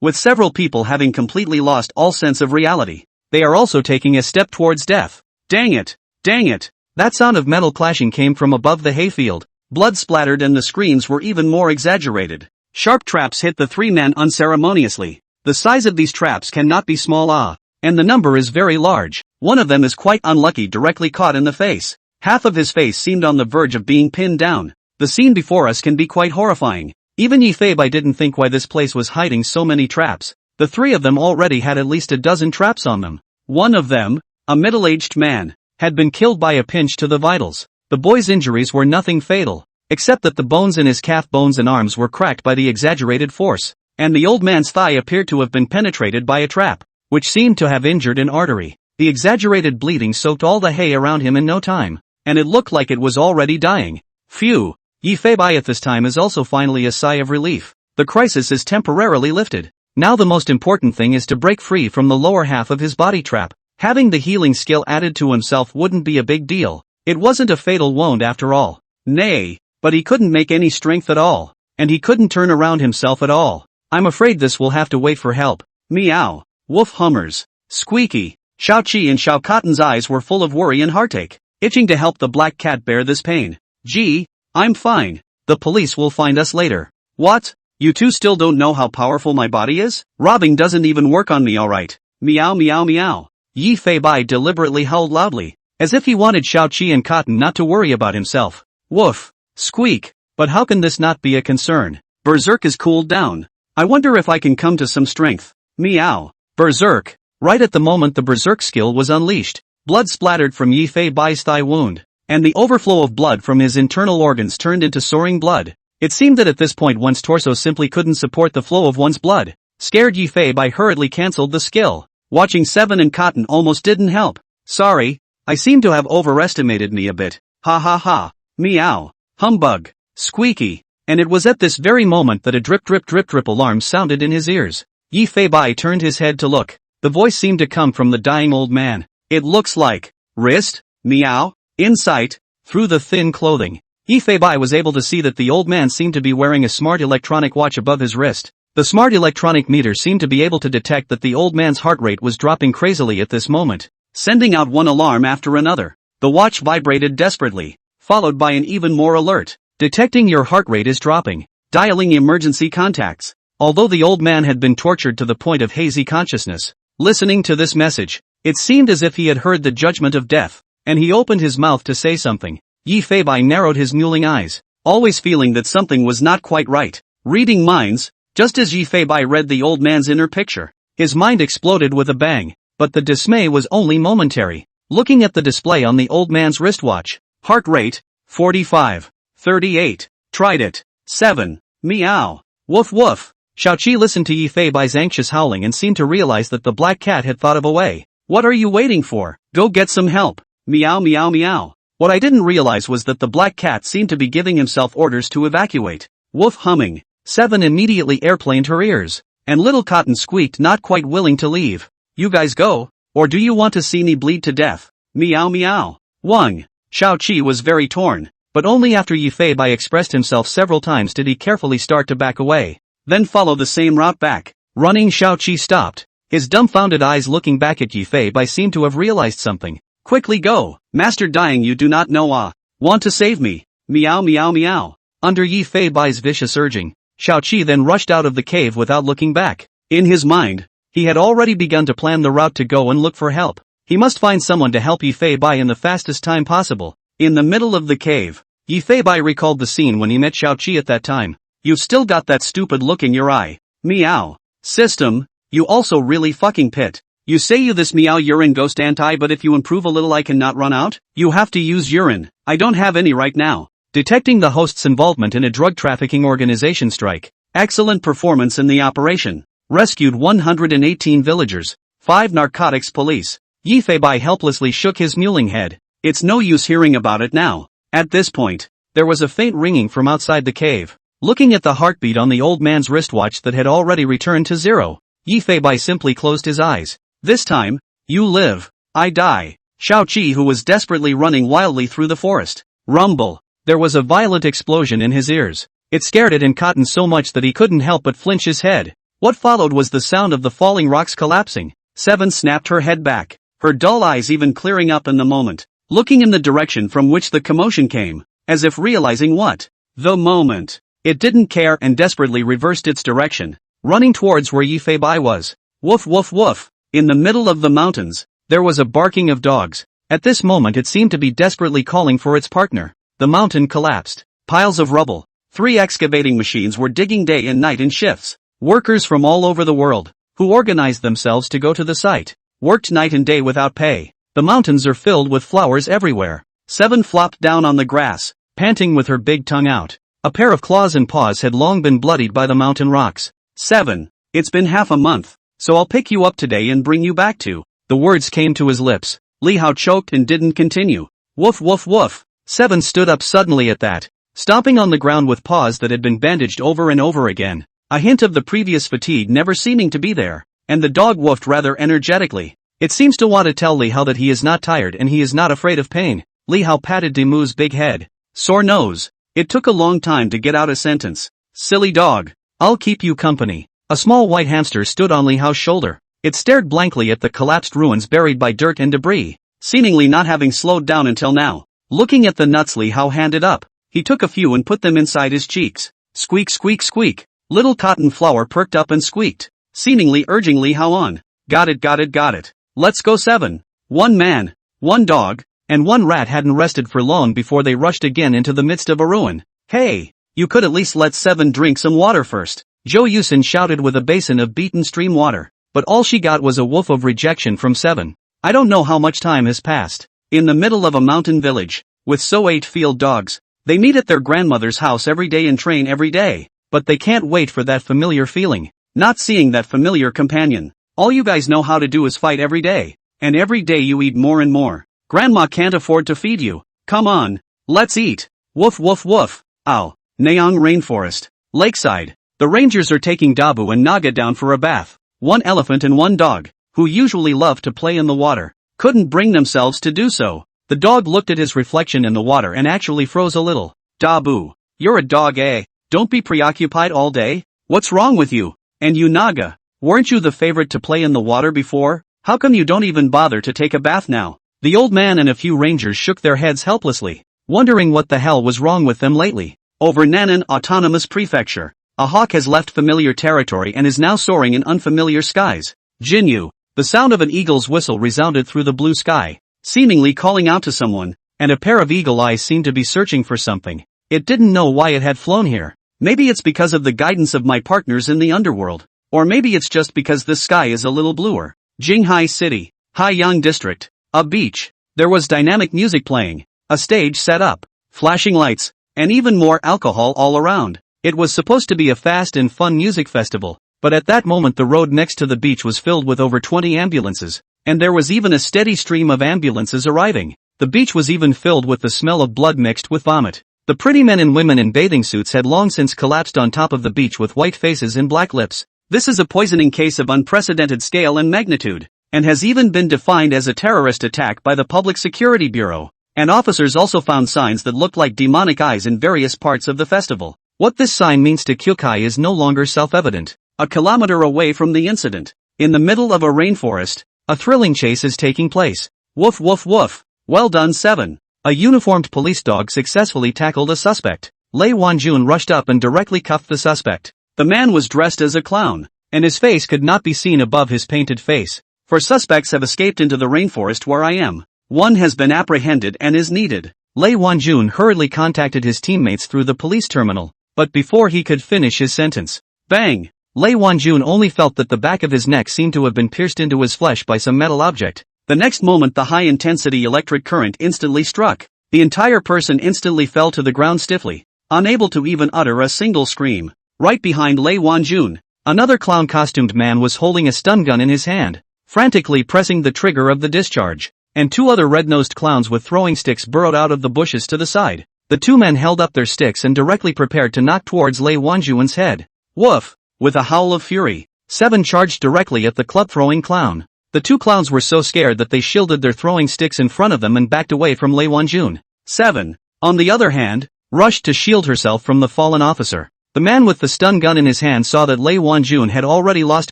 [SPEAKER 1] With several people having completely lost all sense of reality, they are also taking a step towards death. Dang it! Dang it! That sound of metal clashing came from above the hayfield. Blood splattered and the screams were even more exaggerated. Sharp traps hit the 3 men unceremoniously. The size of these traps cannot be small, and the number is very large. One of them is quite unlucky, directly caught in the face. Half of his face seemed on the verge of being pinned down. The scene before us can be quite horrifying. Even Ji-Fei Bai didn't think why this place was hiding so many traps. The 3 of them already had at least a dozen traps on them. One of them, a middle-aged man, had been killed by a pinch to the vitals. The boy's injuries were nothing fatal, except that the bones in his calf bones and arms were cracked by the exaggerated force, and the old man's thigh appeared to have been penetrated by a trap, which seemed to have injured an artery. The exaggerated bleeding soaked all the hay around him in no time, and it looked like it was already dying. Phew! Ji-Fei Bai at this time is also finally a sigh of relief. The crisis is temporarily lifted. Now the most important thing is to break free from the lower half of his body trap. Having the healing skill added to himself wouldn't be a big deal. It wasn't a fatal wound after all. Nay, but he couldn't make any strength at all, and he couldn't turn around himself at all. I'm afraid this will have to wait for help. Meow. Woof hummers. Squeaky. Xiao Qi and Xiao Cotton's eyes were full of worry and heartache, itching to help the black cat bear this pain. Gee, I'm fine. The police will find us later. What? You 2 still don't know how powerful my body is? Robbing doesn't even work on me, alright. Meow meow meow. Ji-Fei Bai deliberately howled loudly, as if he wanted Xiao Qi and Cotton not to worry about himself. Woof. Squeak. But how can this not be a concern? Berserk is cooled down. I wonder if I can come to some strength. Meow. Berserk. Right at the moment the berserk skill was unleashed, blood splattered from Ji-Fei Bai's thigh wound, and the overflow of blood from his internal organs turned into soaring blood. It seemed that at this point one's torso simply couldn't support the flow of one's blood. Scared, Ji-Fei Bai hurriedly cancelled the skill. Watching Seven and Cotton almost didn't help. Sorry, I seem to have overestimated me a bit. Ha ha ha. Meow. Humbug. Squeaky. And it was at this very moment that a drip drip drip drip alarm sounded in his ears. Ji-Fei Bai turned his head to look. The voice seemed to come from the dying old man. It looks like wrist. Meow. Insight. Through the thin clothing, Ji-Fei Bai was able to see that the old man seemed to be wearing a smart electronic watch above his wrist. The smart electronic meter seemed to be able to detect that the old man's heart rate was dropping crazily at this moment, sending out one alarm after another. The watch vibrated desperately, followed by an even more alert Detecting your heart rate is dropping. Dialing emergency contacts. Although the old man had been tortured to the point of hazy consciousness, listening to this message, it seemed as if he had heard the judgment of death, and he opened his mouth to say something. Yi Feibai narrowed his mewling eyes, always feeling that something was not quite right. Reading minds, just as Yi Feibai read the old man's inner picture, his mind exploded with a bang, but the dismay was only momentary. Looking at the display on the old man's wristwatch, heart rate, 45, 38, tried it, 7, meow, woof woof. Xiaoqi listened to Yi Feibai's anxious howling and seemed to realize that the black cat had thought of a way. What are you waiting for? Go get some help. Meow meow meow. What I didn't realize was that the black cat seemed to be giving himself orders to evacuate. Woof humming. 7 immediately airplaned her ears, and little Cotton squeaked, not quite willing to leave. You guys go, or do you want to see me bleed to death? Meow meow. Wang. Xiaoqi was very torn, but only after Yi Feibai expressed himself several times did he carefully start to back away, then follow the same route back. Running, Xiaoqi stopped, his dumbfounded eyes looking back at Yi Feibai seemed to have realized something. Quickly go, Master Dying, you do not know want to save me. Meow meow meow. Under Yi Feibai's vicious urging, Xiaoqi then rushed out of the cave without looking back. In his mind, he had already begun to plan the route to go and look for help. He must find someone to help Yi Feibai in the fastest time possible. In the middle of the cave, Yi Feibai recalled the scene when he met Xiaoqi at that time. You've still got that stupid look in your eye. Meow. System, you also really fucking pit. You say you this meow urine ghost anti, but if you improve a little I cannot run out? You have to use urine. I don't have any right now. Detecting the host's involvement in a drug trafficking organization strike. Excellent performance in the operation. Rescued 118 villagers. 5 narcotics police. Yi Feibai helplessly shook his mewling head. It's no use hearing about it now. At this point, there was a faint ringing from outside the cave. Looking at the heartbeat on the old man's wristwatch that had already returned to 0, Yi Feibai simply closed his eyes. This time, you live, I die. Xiaoqi, who was desperately running wildly through the forest. Rumble. There was a violent explosion in his ears. It scared it and Cotton so much that he couldn't help but flinch his head. What followed was the sound of the falling rocks collapsing. 7 snapped her head back, her dull eyes even clearing up in the moment, looking in the direction from which the commotion came, as if realizing what? The moment. It didn't care and desperately reversed its direction, running towards where Yi Feibai was. Woof woof woof. In the middle of the mountains, there was a barking of dogs. At this moment it seemed to be desperately calling for its partner. The mountain collapsed. Piles of rubble. 3 excavating machines were digging day and night in shifts. Workers from all over the world, who organized themselves to go to the site, worked night and day without pay. The mountains are filled with flowers everywhere. 7 flopped down on the grass, panting with her big tongue out. A pair of claws and paws had long been bloodied by the mountain rocks. 7. It's been half a month, so I'll pick you up today and bring you back to. The words came to his lips. Li Hao choked and didn't continue. Woof woof woof. 7 stood up suddenly at that, stomping on the ground with paws that had been bandaged over and over again. A hint of the previous fatigue never seeming to be there, and the dog woofed rather energetically. It seems to want to tell Li Hao that he is not tired and he is not afraid of pain. Li Hao patted Demu's big head. Sore nose. It took a long time to get out a sentence. Silly dog. I'll keep you company. A small white hamster stood on Li Hao's shoulder. It stared blankly at the collapsed ruins buried by dirt and debris, seemingly not having slowed down until now. Looking at the nuts Li Hao handed up, he took a few and put them inside his cheeks. Squeak squeak squeak. Little Cotton Flower perked up and squeaked, seemingly urging Li Hao on. Got it got it got it. Let's go 7. 1 man, 1 dog, and 1 rat hadn't rested for long before they rushed again into the midst of a ruin. Hey, you could at least let 7 drink some water first. Zhou Yusin shouted with a basin of beaten stream water, but all she got was a woof of rejection from 7. I don't know how much time has passed. In the middle of a mountain village, with so 8 field dogs, they meet at their grandmother's house every day and train every day, but they can't wait for that familiar feeling, not seeing that familiar companion. All you guys know how to do is fight every day, and every day you eat more and more. Grandma can't afford to feed you. Come on, let's eat. Woof woof woof. Ow. Nayang Rainforest. Lakeside. The rangers are taking Dabu and Naga down for a bath. 1 elephant and 1 dog, who usually love to play in the water, couldn't bring themselves to do so. The dog looked at his reflection in the water and actually froze a little. Dabu, you're a dog, eh? Don't be preoccupied all day. What's wrong with you? And you Naga, weren't you the favorite to play in the water before? How come you don't even bother to take a bath now? The old man and a few rangers shook their heads helplessly, wondering what the hell was wrong with them lately. Over Nanan Autonomous Prefecture. A hawk has left familiar territory and is now soaring in unfamiliar skies. Jinyu. The sound of an eagle's whistle resounded through the blue sky, seemingly calling out to someone, and a pair of eagle eyes seemed to be searching for something. It didn't know why it had flown here. Maybe it's because of the guidance of my partners in the underworld. Or maybe it's just because the sky is a little bluer. Jinghai City. Haiyang District. A beach. There was dynamic music playing, a stage set up, flashing lights, and even more alcohol all around. It was supposed to be a fast and fun music festival, but at that moment the road next to the beach was filled with over 20 ambulances, and there was even a steady stream of ambulances arriving. The beach was even filled with the smell of blood mixed with vomit. The pretty men and women in bathing suits had long since collapsed on top of the beach with white faces and black lips. This is a poisoning case of unprecedented scale and magnitude, and has even been defined as a terrorist attack by the Public Security Bureau. And officers also found signs that looked like demonic eyes in various parts of the festival. What this sign means to Kyukai is no longer self-evident. A kilometer away from the incident, in the middle of a rainforest, a thrilling chase is taking place. Woof woof woof. Well done 7. A uniformed police dog successfully tackled a suspect. Lei Wanjun rushed up and directly cuffed the suspect. The man was dressed as a clown, and his face could not be seen above his painted face. For suspects have escaped into the rainforest where I am. One has been apprehended and is needed. Lei Wanjun hurriedly contacted his teammates through the police terminal, but before he could finish his sentence, bang! Lei Wanjun only felt that the back of his neck seemed to have been pierced into his flesh by some metal object. The next moment the high-intensity electric current instantly struck. The entire person instantly fell to the ground stiffly, unable to even utter a single scream. Right behind Lei Wanjun, another clown-costumed man was holding a stun gun in his hand, frantically pressing the trigger of the discharge, and two other red-nosed clowns with throwing sticks burrowed out of the bushes to the side. The two men held up their sticks and directly prepared to knock towards Lei Wanjun's head. Woof! With a howl of fury, 7 charged directly at the club-throwing clown. The two clowns were so scared that they shielded their throwing sticks in front of them and backed away from Lei Wanjun. 7, on the other hand, rushed to shield herself from the fallen officer. The man with the stun gun in his hand saw that Lei Wanjun had already lost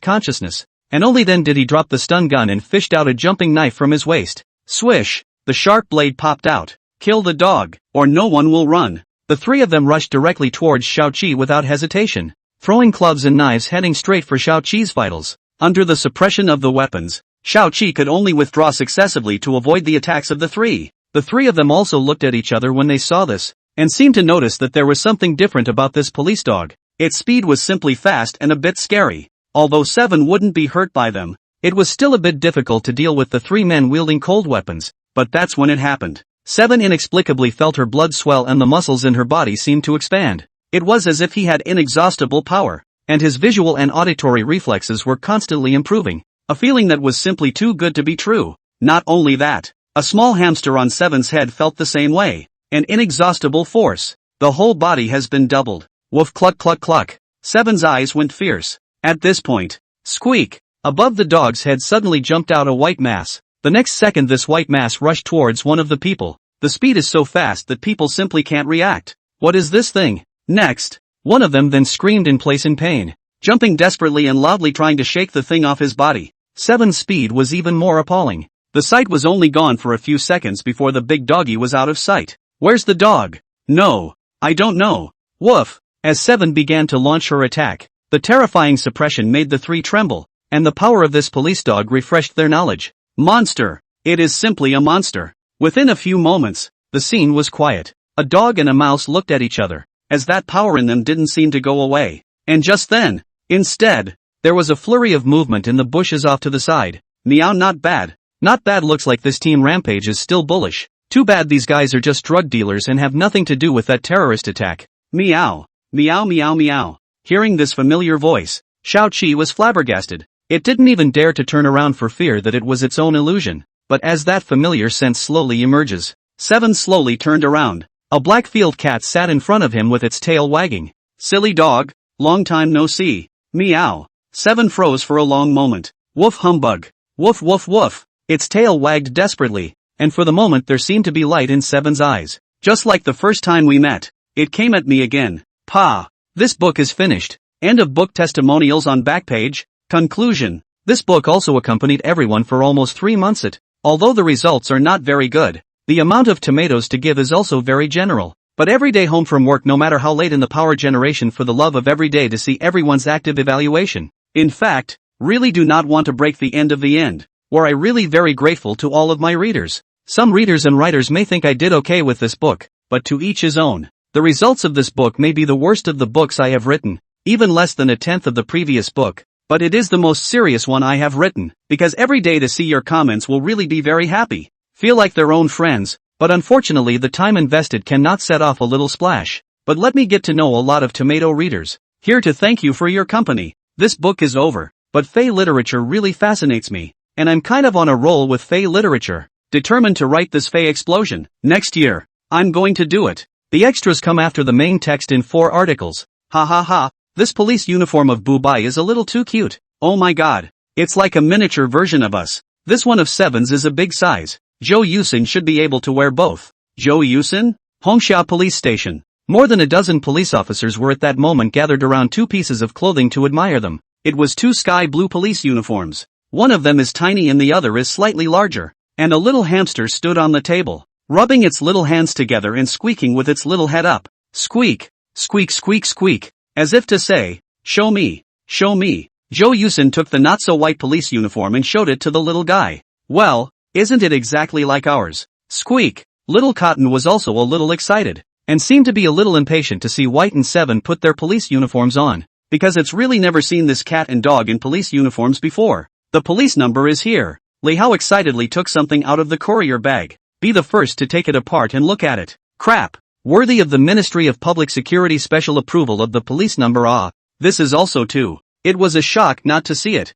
[SPEAKER 1] consciousness, and only then did he drop the stun gun and fished out a jumping knife from his waist. Swish! The sharp blade popped out. Kill the dog, or no one will run. The three of them rushed directly towards Xiaoqi without hesitation, throwing clubs and knives heading straight for Xiaoqi's vitals. Under the suppression of the weapons, Xiaoqi could only withdraw successively to avoid the attacks of the three. The three of them also looked at each other when they saw this, and seemed to notice that there was something different about this police dog. Its speed was simply fast and a bit scary. Although 7 wouldn't be hurt by them, it was still a bit difficult to deal with the 3 men wielding cold weapons, but that's when it happened. 7 inexplicably felt her blood swell and the muscles in her body seemed to expand. It was as if he had inexhaustible power, and his visual and auditory reflexes were constantly improving, a feeling that was simply too good to be true. Not only that, a small hamster on 7's head felt the same way, an inexhaustible force. The whole body has been doubled. Woof cluck cluck cluck. 7's eyes went fierce. At this point, squeak! Above the dog's head suddenly jumped out a white mass. The next second this white mass rushed towards one of the people. The speed is so fast that people simply can't react. What is this thing? Next, one of them then screamed in place in pain, jumping desperately and loudly trying to shake the thing off his body. 7's speed was even more appalling. The sight was only gone for a few seconds before the big doggy was out of sight. Where's the dog? No, I don't know. Woof! As 7 began to launch her attack, the terrifying suppression made the 3 tremble, and the power of this police dog refreshed their knowledge. Monster! It is simply a monster. Within a few moments, the scene was quiet. A dog and a mouse looked at each other, as that power in them didn't seem to go away. And just then, instead, there was a flurry of movement in the bushes off to the side. Meow, not bad. Not bad. Looks like this team Rampage is still bullish. Too bad these guys are just drug dealers and have nothing to do with that terrorist attack. Meow. Meow meow meow. Hearing this familiar voice, Xiaoqi was flabbergasted. It didn't even dare to turn around for fear that it was its own illusion. But as that familiar sense slowly emerges, 7 slowly turned around. A black field cat sat in front of him with its tail wagging. Silly dog, long time no see. Meow. 7 froze for a long moment. Woof humbug. Woof woof woof. Its tail wagged desperately, and for the moment there seemed to be light in 7's eyes. Just like the first time we met, it came at me again. Pa. This book is finished. End of book. Testimonials on back page. Conclusion. This book also accompanied everyone for almost 3 months. Although the results are not very good, the amount of tomatoes to give is also very general. But every day home from work, no matter how late in the power generation, for the love of every day to see everyone's active evaluation. In fact, really do not want to break the end of the end. Were I really very grateful to all of my readers. Some readers and writers may think I did okay with this book, but to each his own. The results of this book may be the worst of the books I have written, even less than a tenth of the previous book, but it is the most serious one I have written, because every day to see your comments will really be very happy, feel like their own friends, but unfortunately the time invested cannot set off a little splash. But let me get to know a lot of tomato readers, here to thank you for your company. This book is over, but fae literature really fascinates me, and I'm kind of on a roll with fae literature, determined to write this fae explosion. Next year, I'm going to do it. The extras come after the main text in 4 articles. Ha ha ha, this police uniform of Bubai is a little too cute. Oh my god, it's like a miniature version of us. This one of Seven's is a big size. Zhou Yusin should be able to wear both. Zhou Yusin? Hongxia Police Station. More than a dozen police officers were at that moment gathered around 2 pieces of clothing to admire them. It was 2 sky blue police uniforms. One of them is tiny and the other is slightly larger. And a little hamster stood on the table, rubbing its little hands together and squeaking with its little head up. Squeak, squeak squeak squeak, as if to say, show me, show me. Zhou Yusin took the not-so-white police uniform and showed it to the little guy. Well, isn't it exactly like ours? Squeak. Little Cotton was also a little excited, and seemed to be a little impatient to see White and Seven put their police uniforms on, because it's really never seen this cat and dog in police uniforms before. The police number is here. Li Hao excitedly took something out of the courier bag. Be the first to take it apart and look at it. Crap. Worthy of the Ministry of Public Security special approval of the police number. Ah, this is also too. It was a shock not to see it.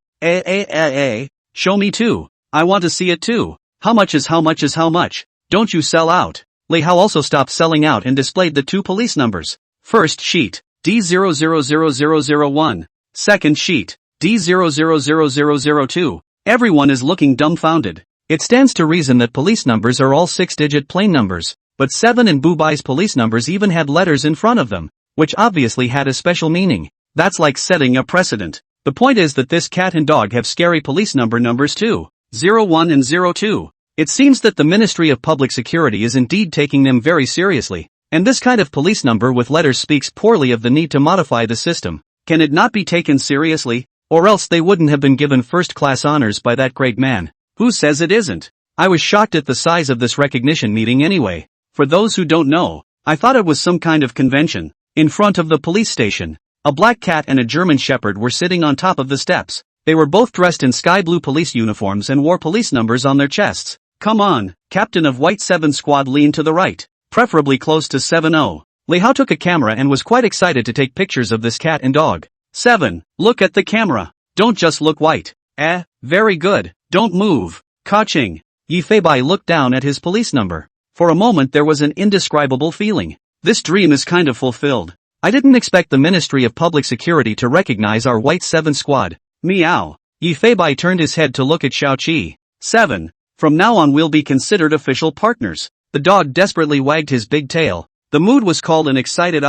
[SPEAKER 1] Show me too. I want to see it too. How much is how much is how much? Don't you sell out. Li Hao also stopped selling out and displayed the 2 police numbers. First sheet, D000001. Second sheet, D000002. Everyone is looking dumbfounded. It stands to reason that police numbers are all 6-digit plain numbers, but Seven and Bubai's police numbers even had letters in front of them, which obviously had a special meaning. That's like setting a precedent. The point is that this cat and dog have scary police numbers too. 01 and 02. It seems that the Ministry of Public Security is indeed taking them very seriously, and this kind of police number with letters speaks poorly of the need to modify the system. Can it not be taken seriously? Or else they wouldn't have been given first-class honors by that great man. Who says it isn't? I was shocked at the size of this recognition meeting anyway. For those who don't know, I thought it was some kind of convention. In front of the police station, a black cat and a German shepherd were sitting on top of the steps. They were both dressed in sky blue police uniforms and wore police numbers on their chests. Come on, Captain of White 7 Squad leaned to the right, preferably close to 70. Li Hao took a camera and was quite excited to take pictures of this cat and dog. 7, look at the camera. Don't just look white. Very good. Don't move. Ka-ching. Yi Feibai looked down at his police number. For a moment there was an indescribable feeling. This dream is kind of fulfilled. I didn't expect the Ministry of Public Security to recognize our White 7 Squad. Meow. Yi Feibai turned his head to look at Xiao Qi. 7. From now on we'll be considered official partners. The dog desperately wagged his big tail. The mood was called an excited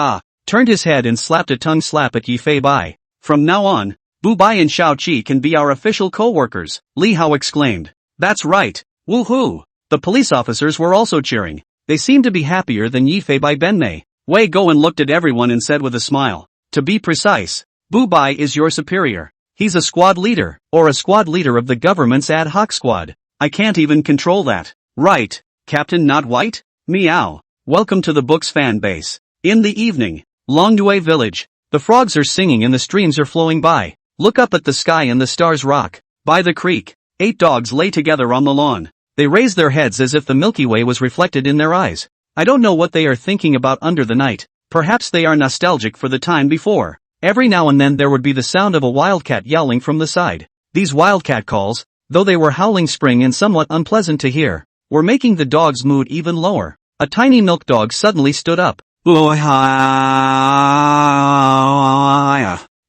[SPEAKER 1] turned his head and slapped a tongue slap at Yi Feibai. From now on, Bubai and Xiao Qi can be our official co-workers, Li Hao exclaimed. That's right. Woohoo! The police officers were also cheering. They seemed to be happier than Yi Feibai Benmei. Wei Go and looked at everyone and said with a smile. To be precise, Bubai is your superior. He's a squad leader, or a squad leader of the government's ad hoc squad. I can't even control that. Right, Captain Not White? Meow. Welcome to the book's fan base. In the evening, Longdue Village. The frogs are singing and the streams are flowing by. Look up at the sky and the stars rock. By the creek, 8 dogs lay together on the lawn. They raise their heads as if the Milky Way was reflected in their eyes. I don't know what they are thinking about under the night. Perhaps they are nostalgic for the time before. Every now and then there would be the sound of a wildcat yowling from the side. These wildcat calls, though they were howling spring and somewhat unpleasant to hear, were making the dog's mood even lower. A tiny milk dog suddenly stood up.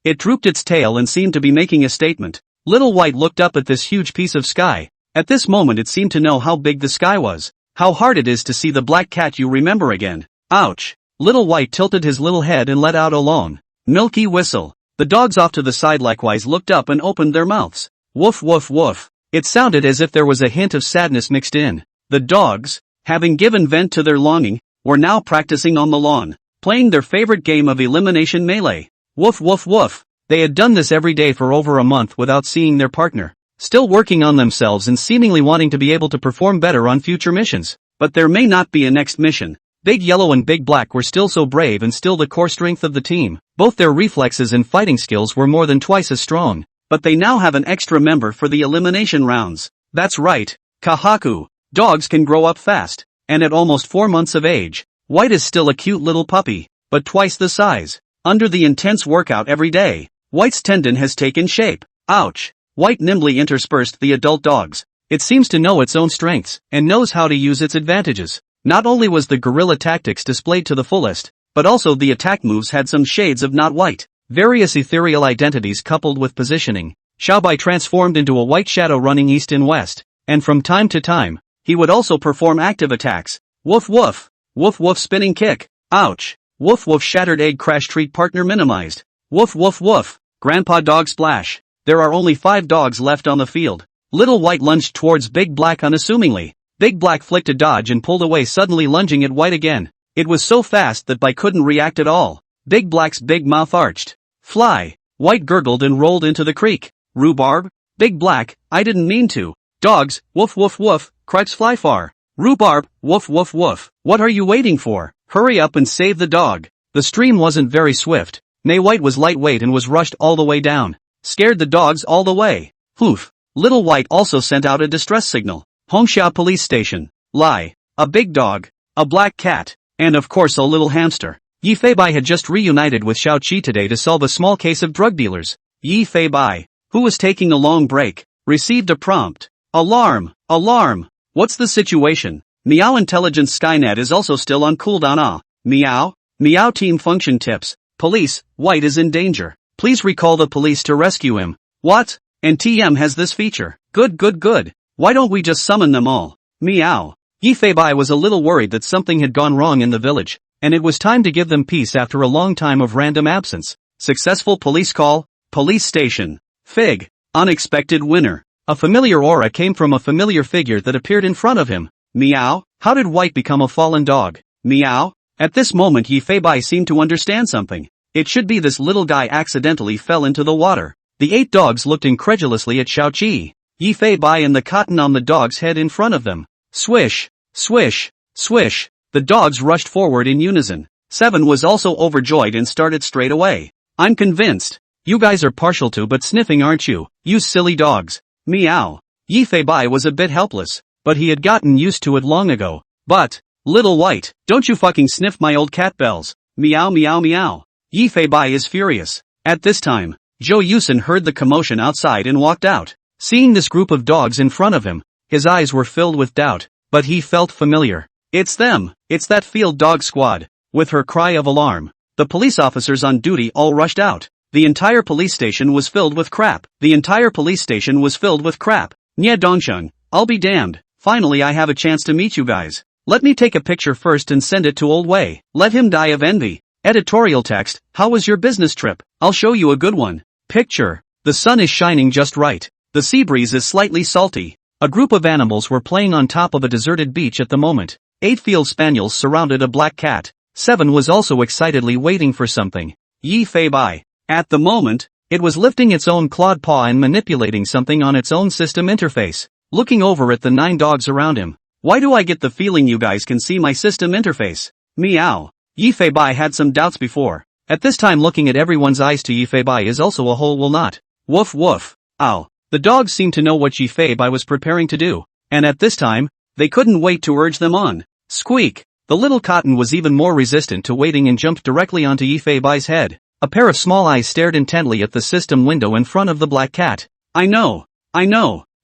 [SPEAKER 1] It drooped its tail and seemed to be making a statement. Little White looked up at this huge piece of sky. At this moment it seemed to know how big the sky was. How hard it is to see the black cat you remember again. Ouch. Little White tilted his little head and let out a long, milky whistle. The dogs off to the side likewise looked up and opened their mouths. Woof woof woof. It sounded as if there was a hint of sadness mixed in. The dogs, having given vent to their longing, were now practicing on the lawn, playing their favorite game of elimination melee. Woof woof woof. They had done this every day for over a month without seeing their partner, still working on themselves and seemingly wanting to be able to perform better on future missions. But there may not be a next mission. Big Yellow and Big Black were still so brave and still the core strength of the team. Both their reflexes and fighting skills were more than twice as strong. But they now have an extra member for the elimination rounds. That's right, Kahaku. Dogs can grow up fast, and at almost 4 months of age, White is still a cute little puppy, but twice the size. Under the intense workout every day, White's tendon has taken shape. Ouch! White nimbly interspersed the adult dogs. It seems to know its own strengths, and knows how to use its advantages. Not only was the guerrilla tactics displayed to the fullest, but also the attack moves had some shades of not white. Various ethereal identities coupled with positioning. Xiaobai transformed into a white shadow running east and west, and from time to time, he would also perform active attacks. Woof woof. Woof woof spinning kick. Ouch. Woof woof shattered egg crash treat partner minimized. Woof woof woof. Grandpa dog splash. There are only 5 dogs left on the field. Little White lunged towards Big Black unassumingly. Big Black flicked a dodge and pulled away, suddenly lunging at White again. It was so fast that Bai couldn't react at all. Big Black's big mouth arched. Fly. White gurgled and rolled into the creek. Rhubarb? Big Black, I didn't mean to. Dogs, woof woof woof, cripes fly far. Rhubarb, woof woof woof. What are you waiting for? Hurry up and save the dog. The stream wasn't very swift. Nay, White was lightweight and was rushed all the way down. Scared the dogs all the way. Poof. Little White also sent out a distress signal. Hongxia police station. Lie. A big dog. A black cat. And of course a little hamster. Yi Feibai had just reunited with Xiao Qi today to solve a small case of drug dealers. Yi Feibai, who was taking a long break, received a prompt. Alarm! Alarm! What's the situation? Meow Intelligence Skynet is also still on cooldown. Meow? Meow team function tips. Police, White is in danger. Please recall the police to rescue him. What? And TM has this feature. Good good good. Why don't we just summon them all? Meow. Yi Feibai was a little worried that something had gone wrong in the village, and it was time to give them peace after a long time of random absence. Successful police call. Police station. Fig. Unexpected winner. A familiar aura came from a familiar figure that appeared in front of him. Meow? How did White become a fallen dog? Meow? At this moment Yi Feibai seemed to understand something. It should be this little guy accidentally fell into the water. The 8 dogs looked incredulously at Xiao Qi, Yi Feibai and the cotton on the dog's head in front of them. Swish, swish, swish. The dogs rushed forward in unison. 7 was also overjoyed and started straight away. I'm convinced. You guys are partial to but sniffing, aren't you? You silly dogs. Meow. Yi Feibai was a bit helpless, but he had gotten used to it long ago. But, Little White, don't you fucking sniff my old cat bells. Meow meow meow. Yi Feibai is furious. At this time, Zhou Yusen heard the commotion outside and walked out. Seeing this group of dogs in front of him, his eyes were filled with doubt, but he felt familiar. It's them, it's that field dog squad. With her cry of alarm, the police officers on duty all rushed out. The entire police station was filled with crap. The entire police station was filled with crap. Nye Dongsheng, I'll be damned. Finally I have a chance to meet you guys. Let me take a picture first and send it to Old Wei. Let him die of envy. Editorial text, how was your business trip? I'll show you a good one. Picture. The sun is shining just right. The sea breeze is slightly salty. A group of animals were playing on top of a deserted beach at the moment. 8 field spaniels surrounded a black cat. 7 was also excitedly waiting for something. Yi Feibai. At the moment, it was lifting its own clawed paw and manipulating something on its own system interface. Looking over at the 9 dogs around him. Why do I get the feeling you guys can see my system interface? Meow. Yi Feibai had some doubts before. At this time looking at everyone's eyes to Yi Feibai is also a whole will not. Woof woof. Ow. The dogs seemed to know what Yi Feibai was preparing to do. And at this time, they couldn't wait to urge them on. Squeak. The little cotton was even more resistant to waiting and jumped directly onto Yi Feibai's head. A pair of small eyes stared intently at the system window in front of the black cat. I know.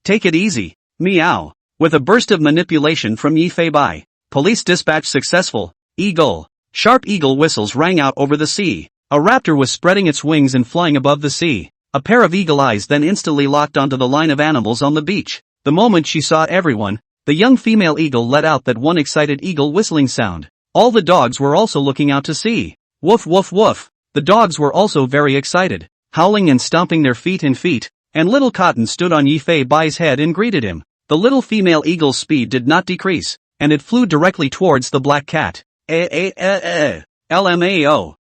[SPEAKER 1] Take it easy. Meow. With a burst of manipulation from Yi Feibai. Police dispatch successful. Eagle. Sharp eagle whistles rang out over the sea. A raptor was spreading its wings and flying above the sea. A pair of eagle eyes then instantly locked onto the line of animals on the beach. The moment she saw everyone, the young female eagle let out that one excited eagle whistling sound. All the dogs were also looking out to sea. Woof woof woof. The dogs were also very excited, howling and stomping their feet, and little Cotton stood on Yi Feibai's head and greeted him. The little female eagle's speed did not decrease, and it flew directly towards the black cat. LMAO.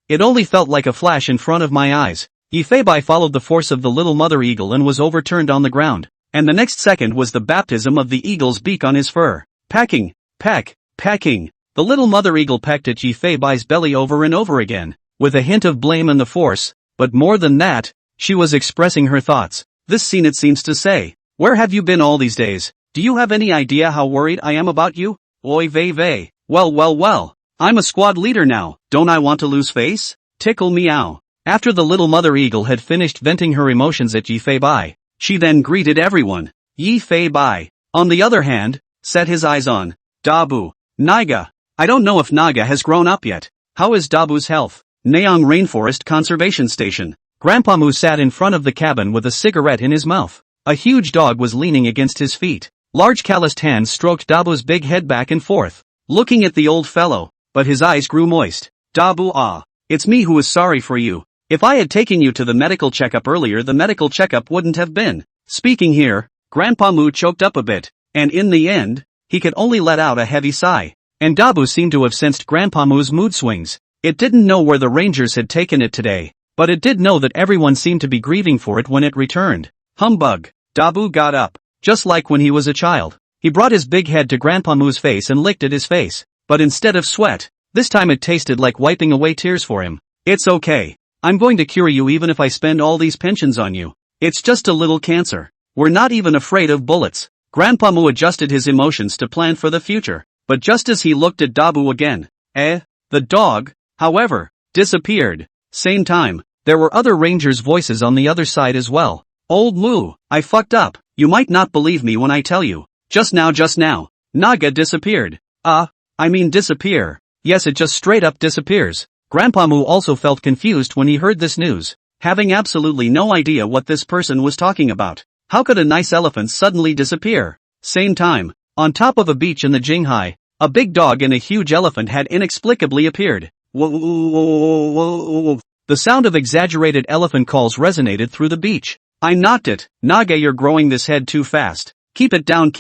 [SPEAKER 1] It only felt like a flash in front of my eyes. Yifei followed the force of the little mother eagle and was overturned on the ground. And the next second was the baptism of the eagle's beak on his fur. Packing. Packing. The little mother eagle pecked at Yifei's belly over and over again, with a hint of blame and the force, but more than that, she was expressing her thoughts. This scene it seems to say, "Where have you been all these days? Do you have any idea how worried I am about you? Oy vey. Well. I'm a squad leader now, don't I want to lose face? Tickle meow." After the little mother eagle had finished venting her emotions at Yifei, she then greeted everyone. Yifei, on the other hand, set his eyes on Dabu. Naga. I don't know if Naga has grown up yet. How is Dabu's health? Naong Rainforest Conservation Station. Grandpa Mu sat in front of the cabin with a cigarette in his mouth. A huge dog was leaning against his feet. Large calloused hands stroked Dabu's big head back and forth, looking at the old fellow, but his eyes grew moist. Dabu, it's me who is sorry for you. If I had taken you to the medical checkup earlier, the medical checkup wouldn't have been. Speaking here, Grandpa Mu choked up a bit, and in the end, he could only let out a heavy sigh. And Dabu seemed to have sensed Grandpa Mu's mood swings. It didn't know where the Rangers had taken it today, but it did know that everyone seemed to be grieving for it when it returned. Humbug. Dabu got up, just like when he was a child. He brought his big head to Grandpa Mu's face and licked at his face, but instead of sweat, this time it tasted like wiping away tears for him. It's okay. I'm going to cure you even if I spend all these pensions on you. It's just a little cancer. We're not even afraid of bullets. Grandpa Mu adjusted his emotions to plan for the future. But just as he looked at Dabu again, the dog, however, disappeared. Same time, there were other rangers' voices on the other side as well. Old Mu, I fucked up. You might not believe me when I tell you. Just now, Naga disappeared. Disappear. Yes, it just straight up disappears. Grandpa Mu also felt confused when he heard this news, having absolutely no idea what this person was talking about. How could a nice elephant suddenly disappear? Same time, on top of a beach in the Jinghai, a big dog and a huge elephant had inexplicably appeared. The sound of exaggerated elephant calls resonated through the beach. I knocked it. Naga, you're growing this head too fast. Keep it down.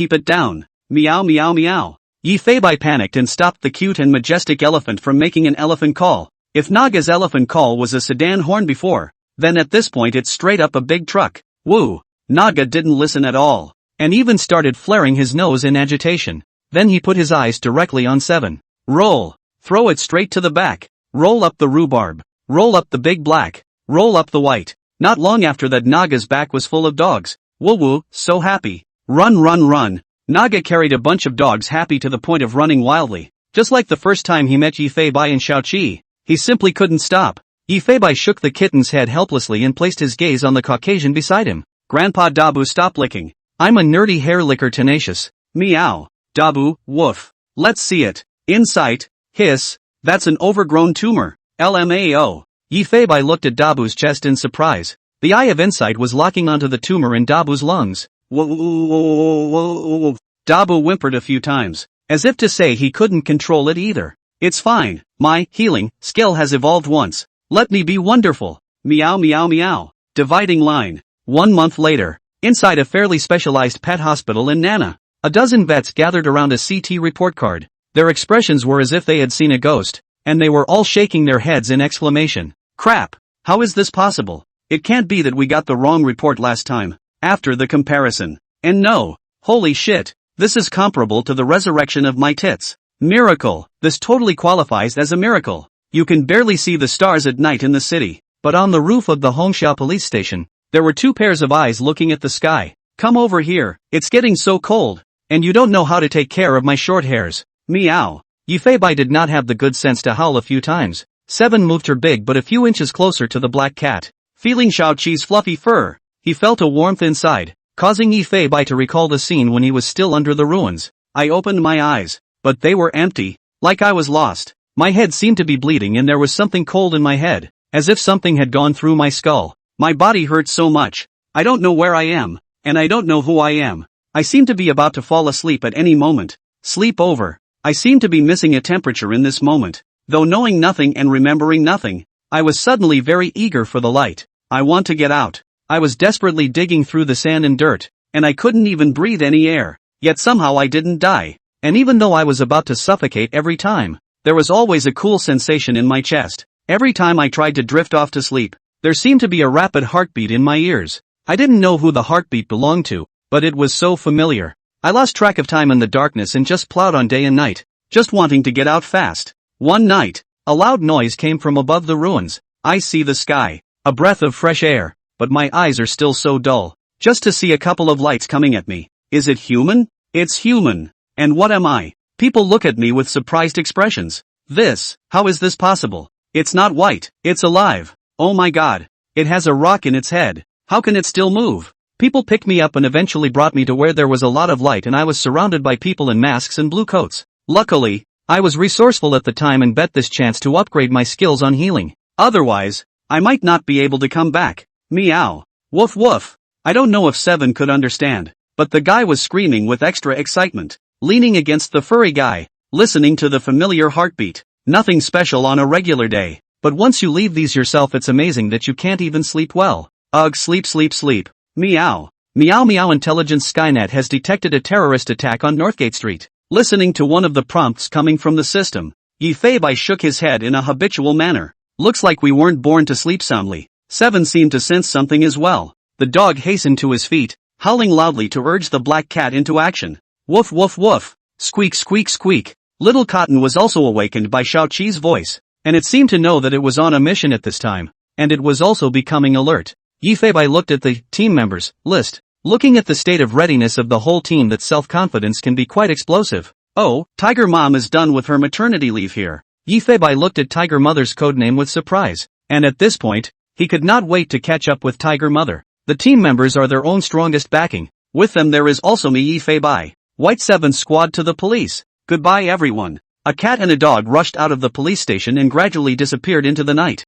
[SPEAKER 1] Meow. Yifei panicked and stopped the cute and majestic elephant from making an elephant call. If Naga's elephant call was a sedan horn before, then at this point it's straight up a big truck. Woo! Naga didn't listen at all, and even started flaring his nose in agitation. Then he put his eyes directly on 7. Roll. Throw it straight to the back. Roll up the rhubarb. Roll up the big black. Roll up the white. Not long after that, Naga's back was full of dogs. Woo, so happy. Run. Naga carried a bunch of dogs happy to the point of running wildly. Just like the first time he met Yifei and Xiaoqi, he simply couldn't stop. Yifei shook the kitten's head helplessly and placed his gaze on the Caucasian beside him. Grandpa Dabu, stop licking. I'm a nerdy hair licker tenacious. Meow. Dabu, woof. Let's see it. Insight. Hiss. That's an overgrown tumor. LMAO. Yifei looked at Dabu's chest in surprise. The eye of insight was locking onto the tumor in Dabu's lungs. Dabu whimpered a few times, as if to say he couldn't control it either. It's fine. My healing skill has evolved once. Let me be wonderful. Meow. Dividing line. 1 month later, inside a fairly specialized pet hospital in Nana, a dozen vets gathered around a CT report card. Their expressions were as if they had seen a ghost, and they were all shaking their heads in exclamation. Crap! How is this possible? It can't be that we got the wrong report last time. After the comparison. And no. Holy shit. This is comparable to the resurrection of my tits. Miracle. This totally qualifies as a miracle. You can barely see the stars at night in the city, but on the roof of the Hongxiao police station, there were 2 pairs of eyes looking at the sky. Come over here. It's getting so cold. And you don't know how to take care of my short hairs. Meow. Yifei did not have the good sense to howl a few times. 7 moved her big but a few inches closer to the black cat. Feeling Xiaoqi's fluffy fur, he felt a warmth inside, causing Yifei to recall the scene when he was still under the ruins. I opened my eyes, but they were empty, like I was lost. My head seemed to be bleeding and there was something cold in my head, as if something had gone through my skull. My body hurt so much. I don't know where I am, and I don't know who I am. I seem to be about to fall asleep at any moment. Sleep over. I seem to be missing a temperature in this moment. Though knowing nothing and remembering nothing, I was suddenly very eager for the light. I want to get out. I was desperately digging through the sand and dirt, and I couldn't even breathe any air. Yet somehow I didn't die. And even though I was about to suffocate every time, there was always a cool sensation in my chest. Every time I tried to drift off to sleep, there seemed to be a rapid heartbeat in my ears. I didn't know who the heartbeat belonged to, but it was so familiar. I lost track of time in the darkness and just plowed on day and night, just wanting to get out fast. One night, a loud noise came from above the ruins. I see the sky, a breath of fresh air, but my eyes are still so dull. Just to see a couple of lights coming at me. Is it human? It's human. And what am I? People look at me with surprised expressions. How is this possible? It's not white, it's alive. Oh my god. It has a rock in its head. How can it still move? People picked me up and eventually brought me to where there was a lot of light and I was surrounded by people in masks and blue coats. Luckily, I was resourceful at the time and bet this chance to upgrade my skills on healing. Otherwise, I might not be able to come back. Meow. Woof woof. I don't know if Seven could understand, but the guy was screaming with extra excitement, leaning against the furry guy, listening to the familiar heartbeat. Nothing special on a regular day, but once you leave these yourself it's amazing that you can't even sleep well. Ugh, sleep sleep sleep. Meow. Meow meow. Intelligence Skynet has detected a terrorist attack on Northgate Street. Listening to one of the prompts coming from the system, Yifei shook his head in a habitual manner. Looks like we weren't born to sleep soundly. Seven seemed to sense something as well. The dog hastened to his feet, howling loudly to urge the black cat into action. Woof woof woof. Squeak squeak squeak. Little Cotton was also awakened by Shao-Chi's voice, and it seemed to know that it was on a mission at this time, and it was also becoming alert. Yifei looked at the team members list. Looking at the state of readiness of the whole team, that self-confidence can be quite explosive. Oh, Tiger Mom is done with her maternity leave here. Yifei looked at Tiger Mother's codename with surprise, and at this point, he could not wait to catch up with Tiger Mother. The team members are their own strongest backing. With them there is also me, Yifei. White 7 squad to the police. Goodbye everyone. A cat and a dog rushed out of the police station and gradually disappeared into the night.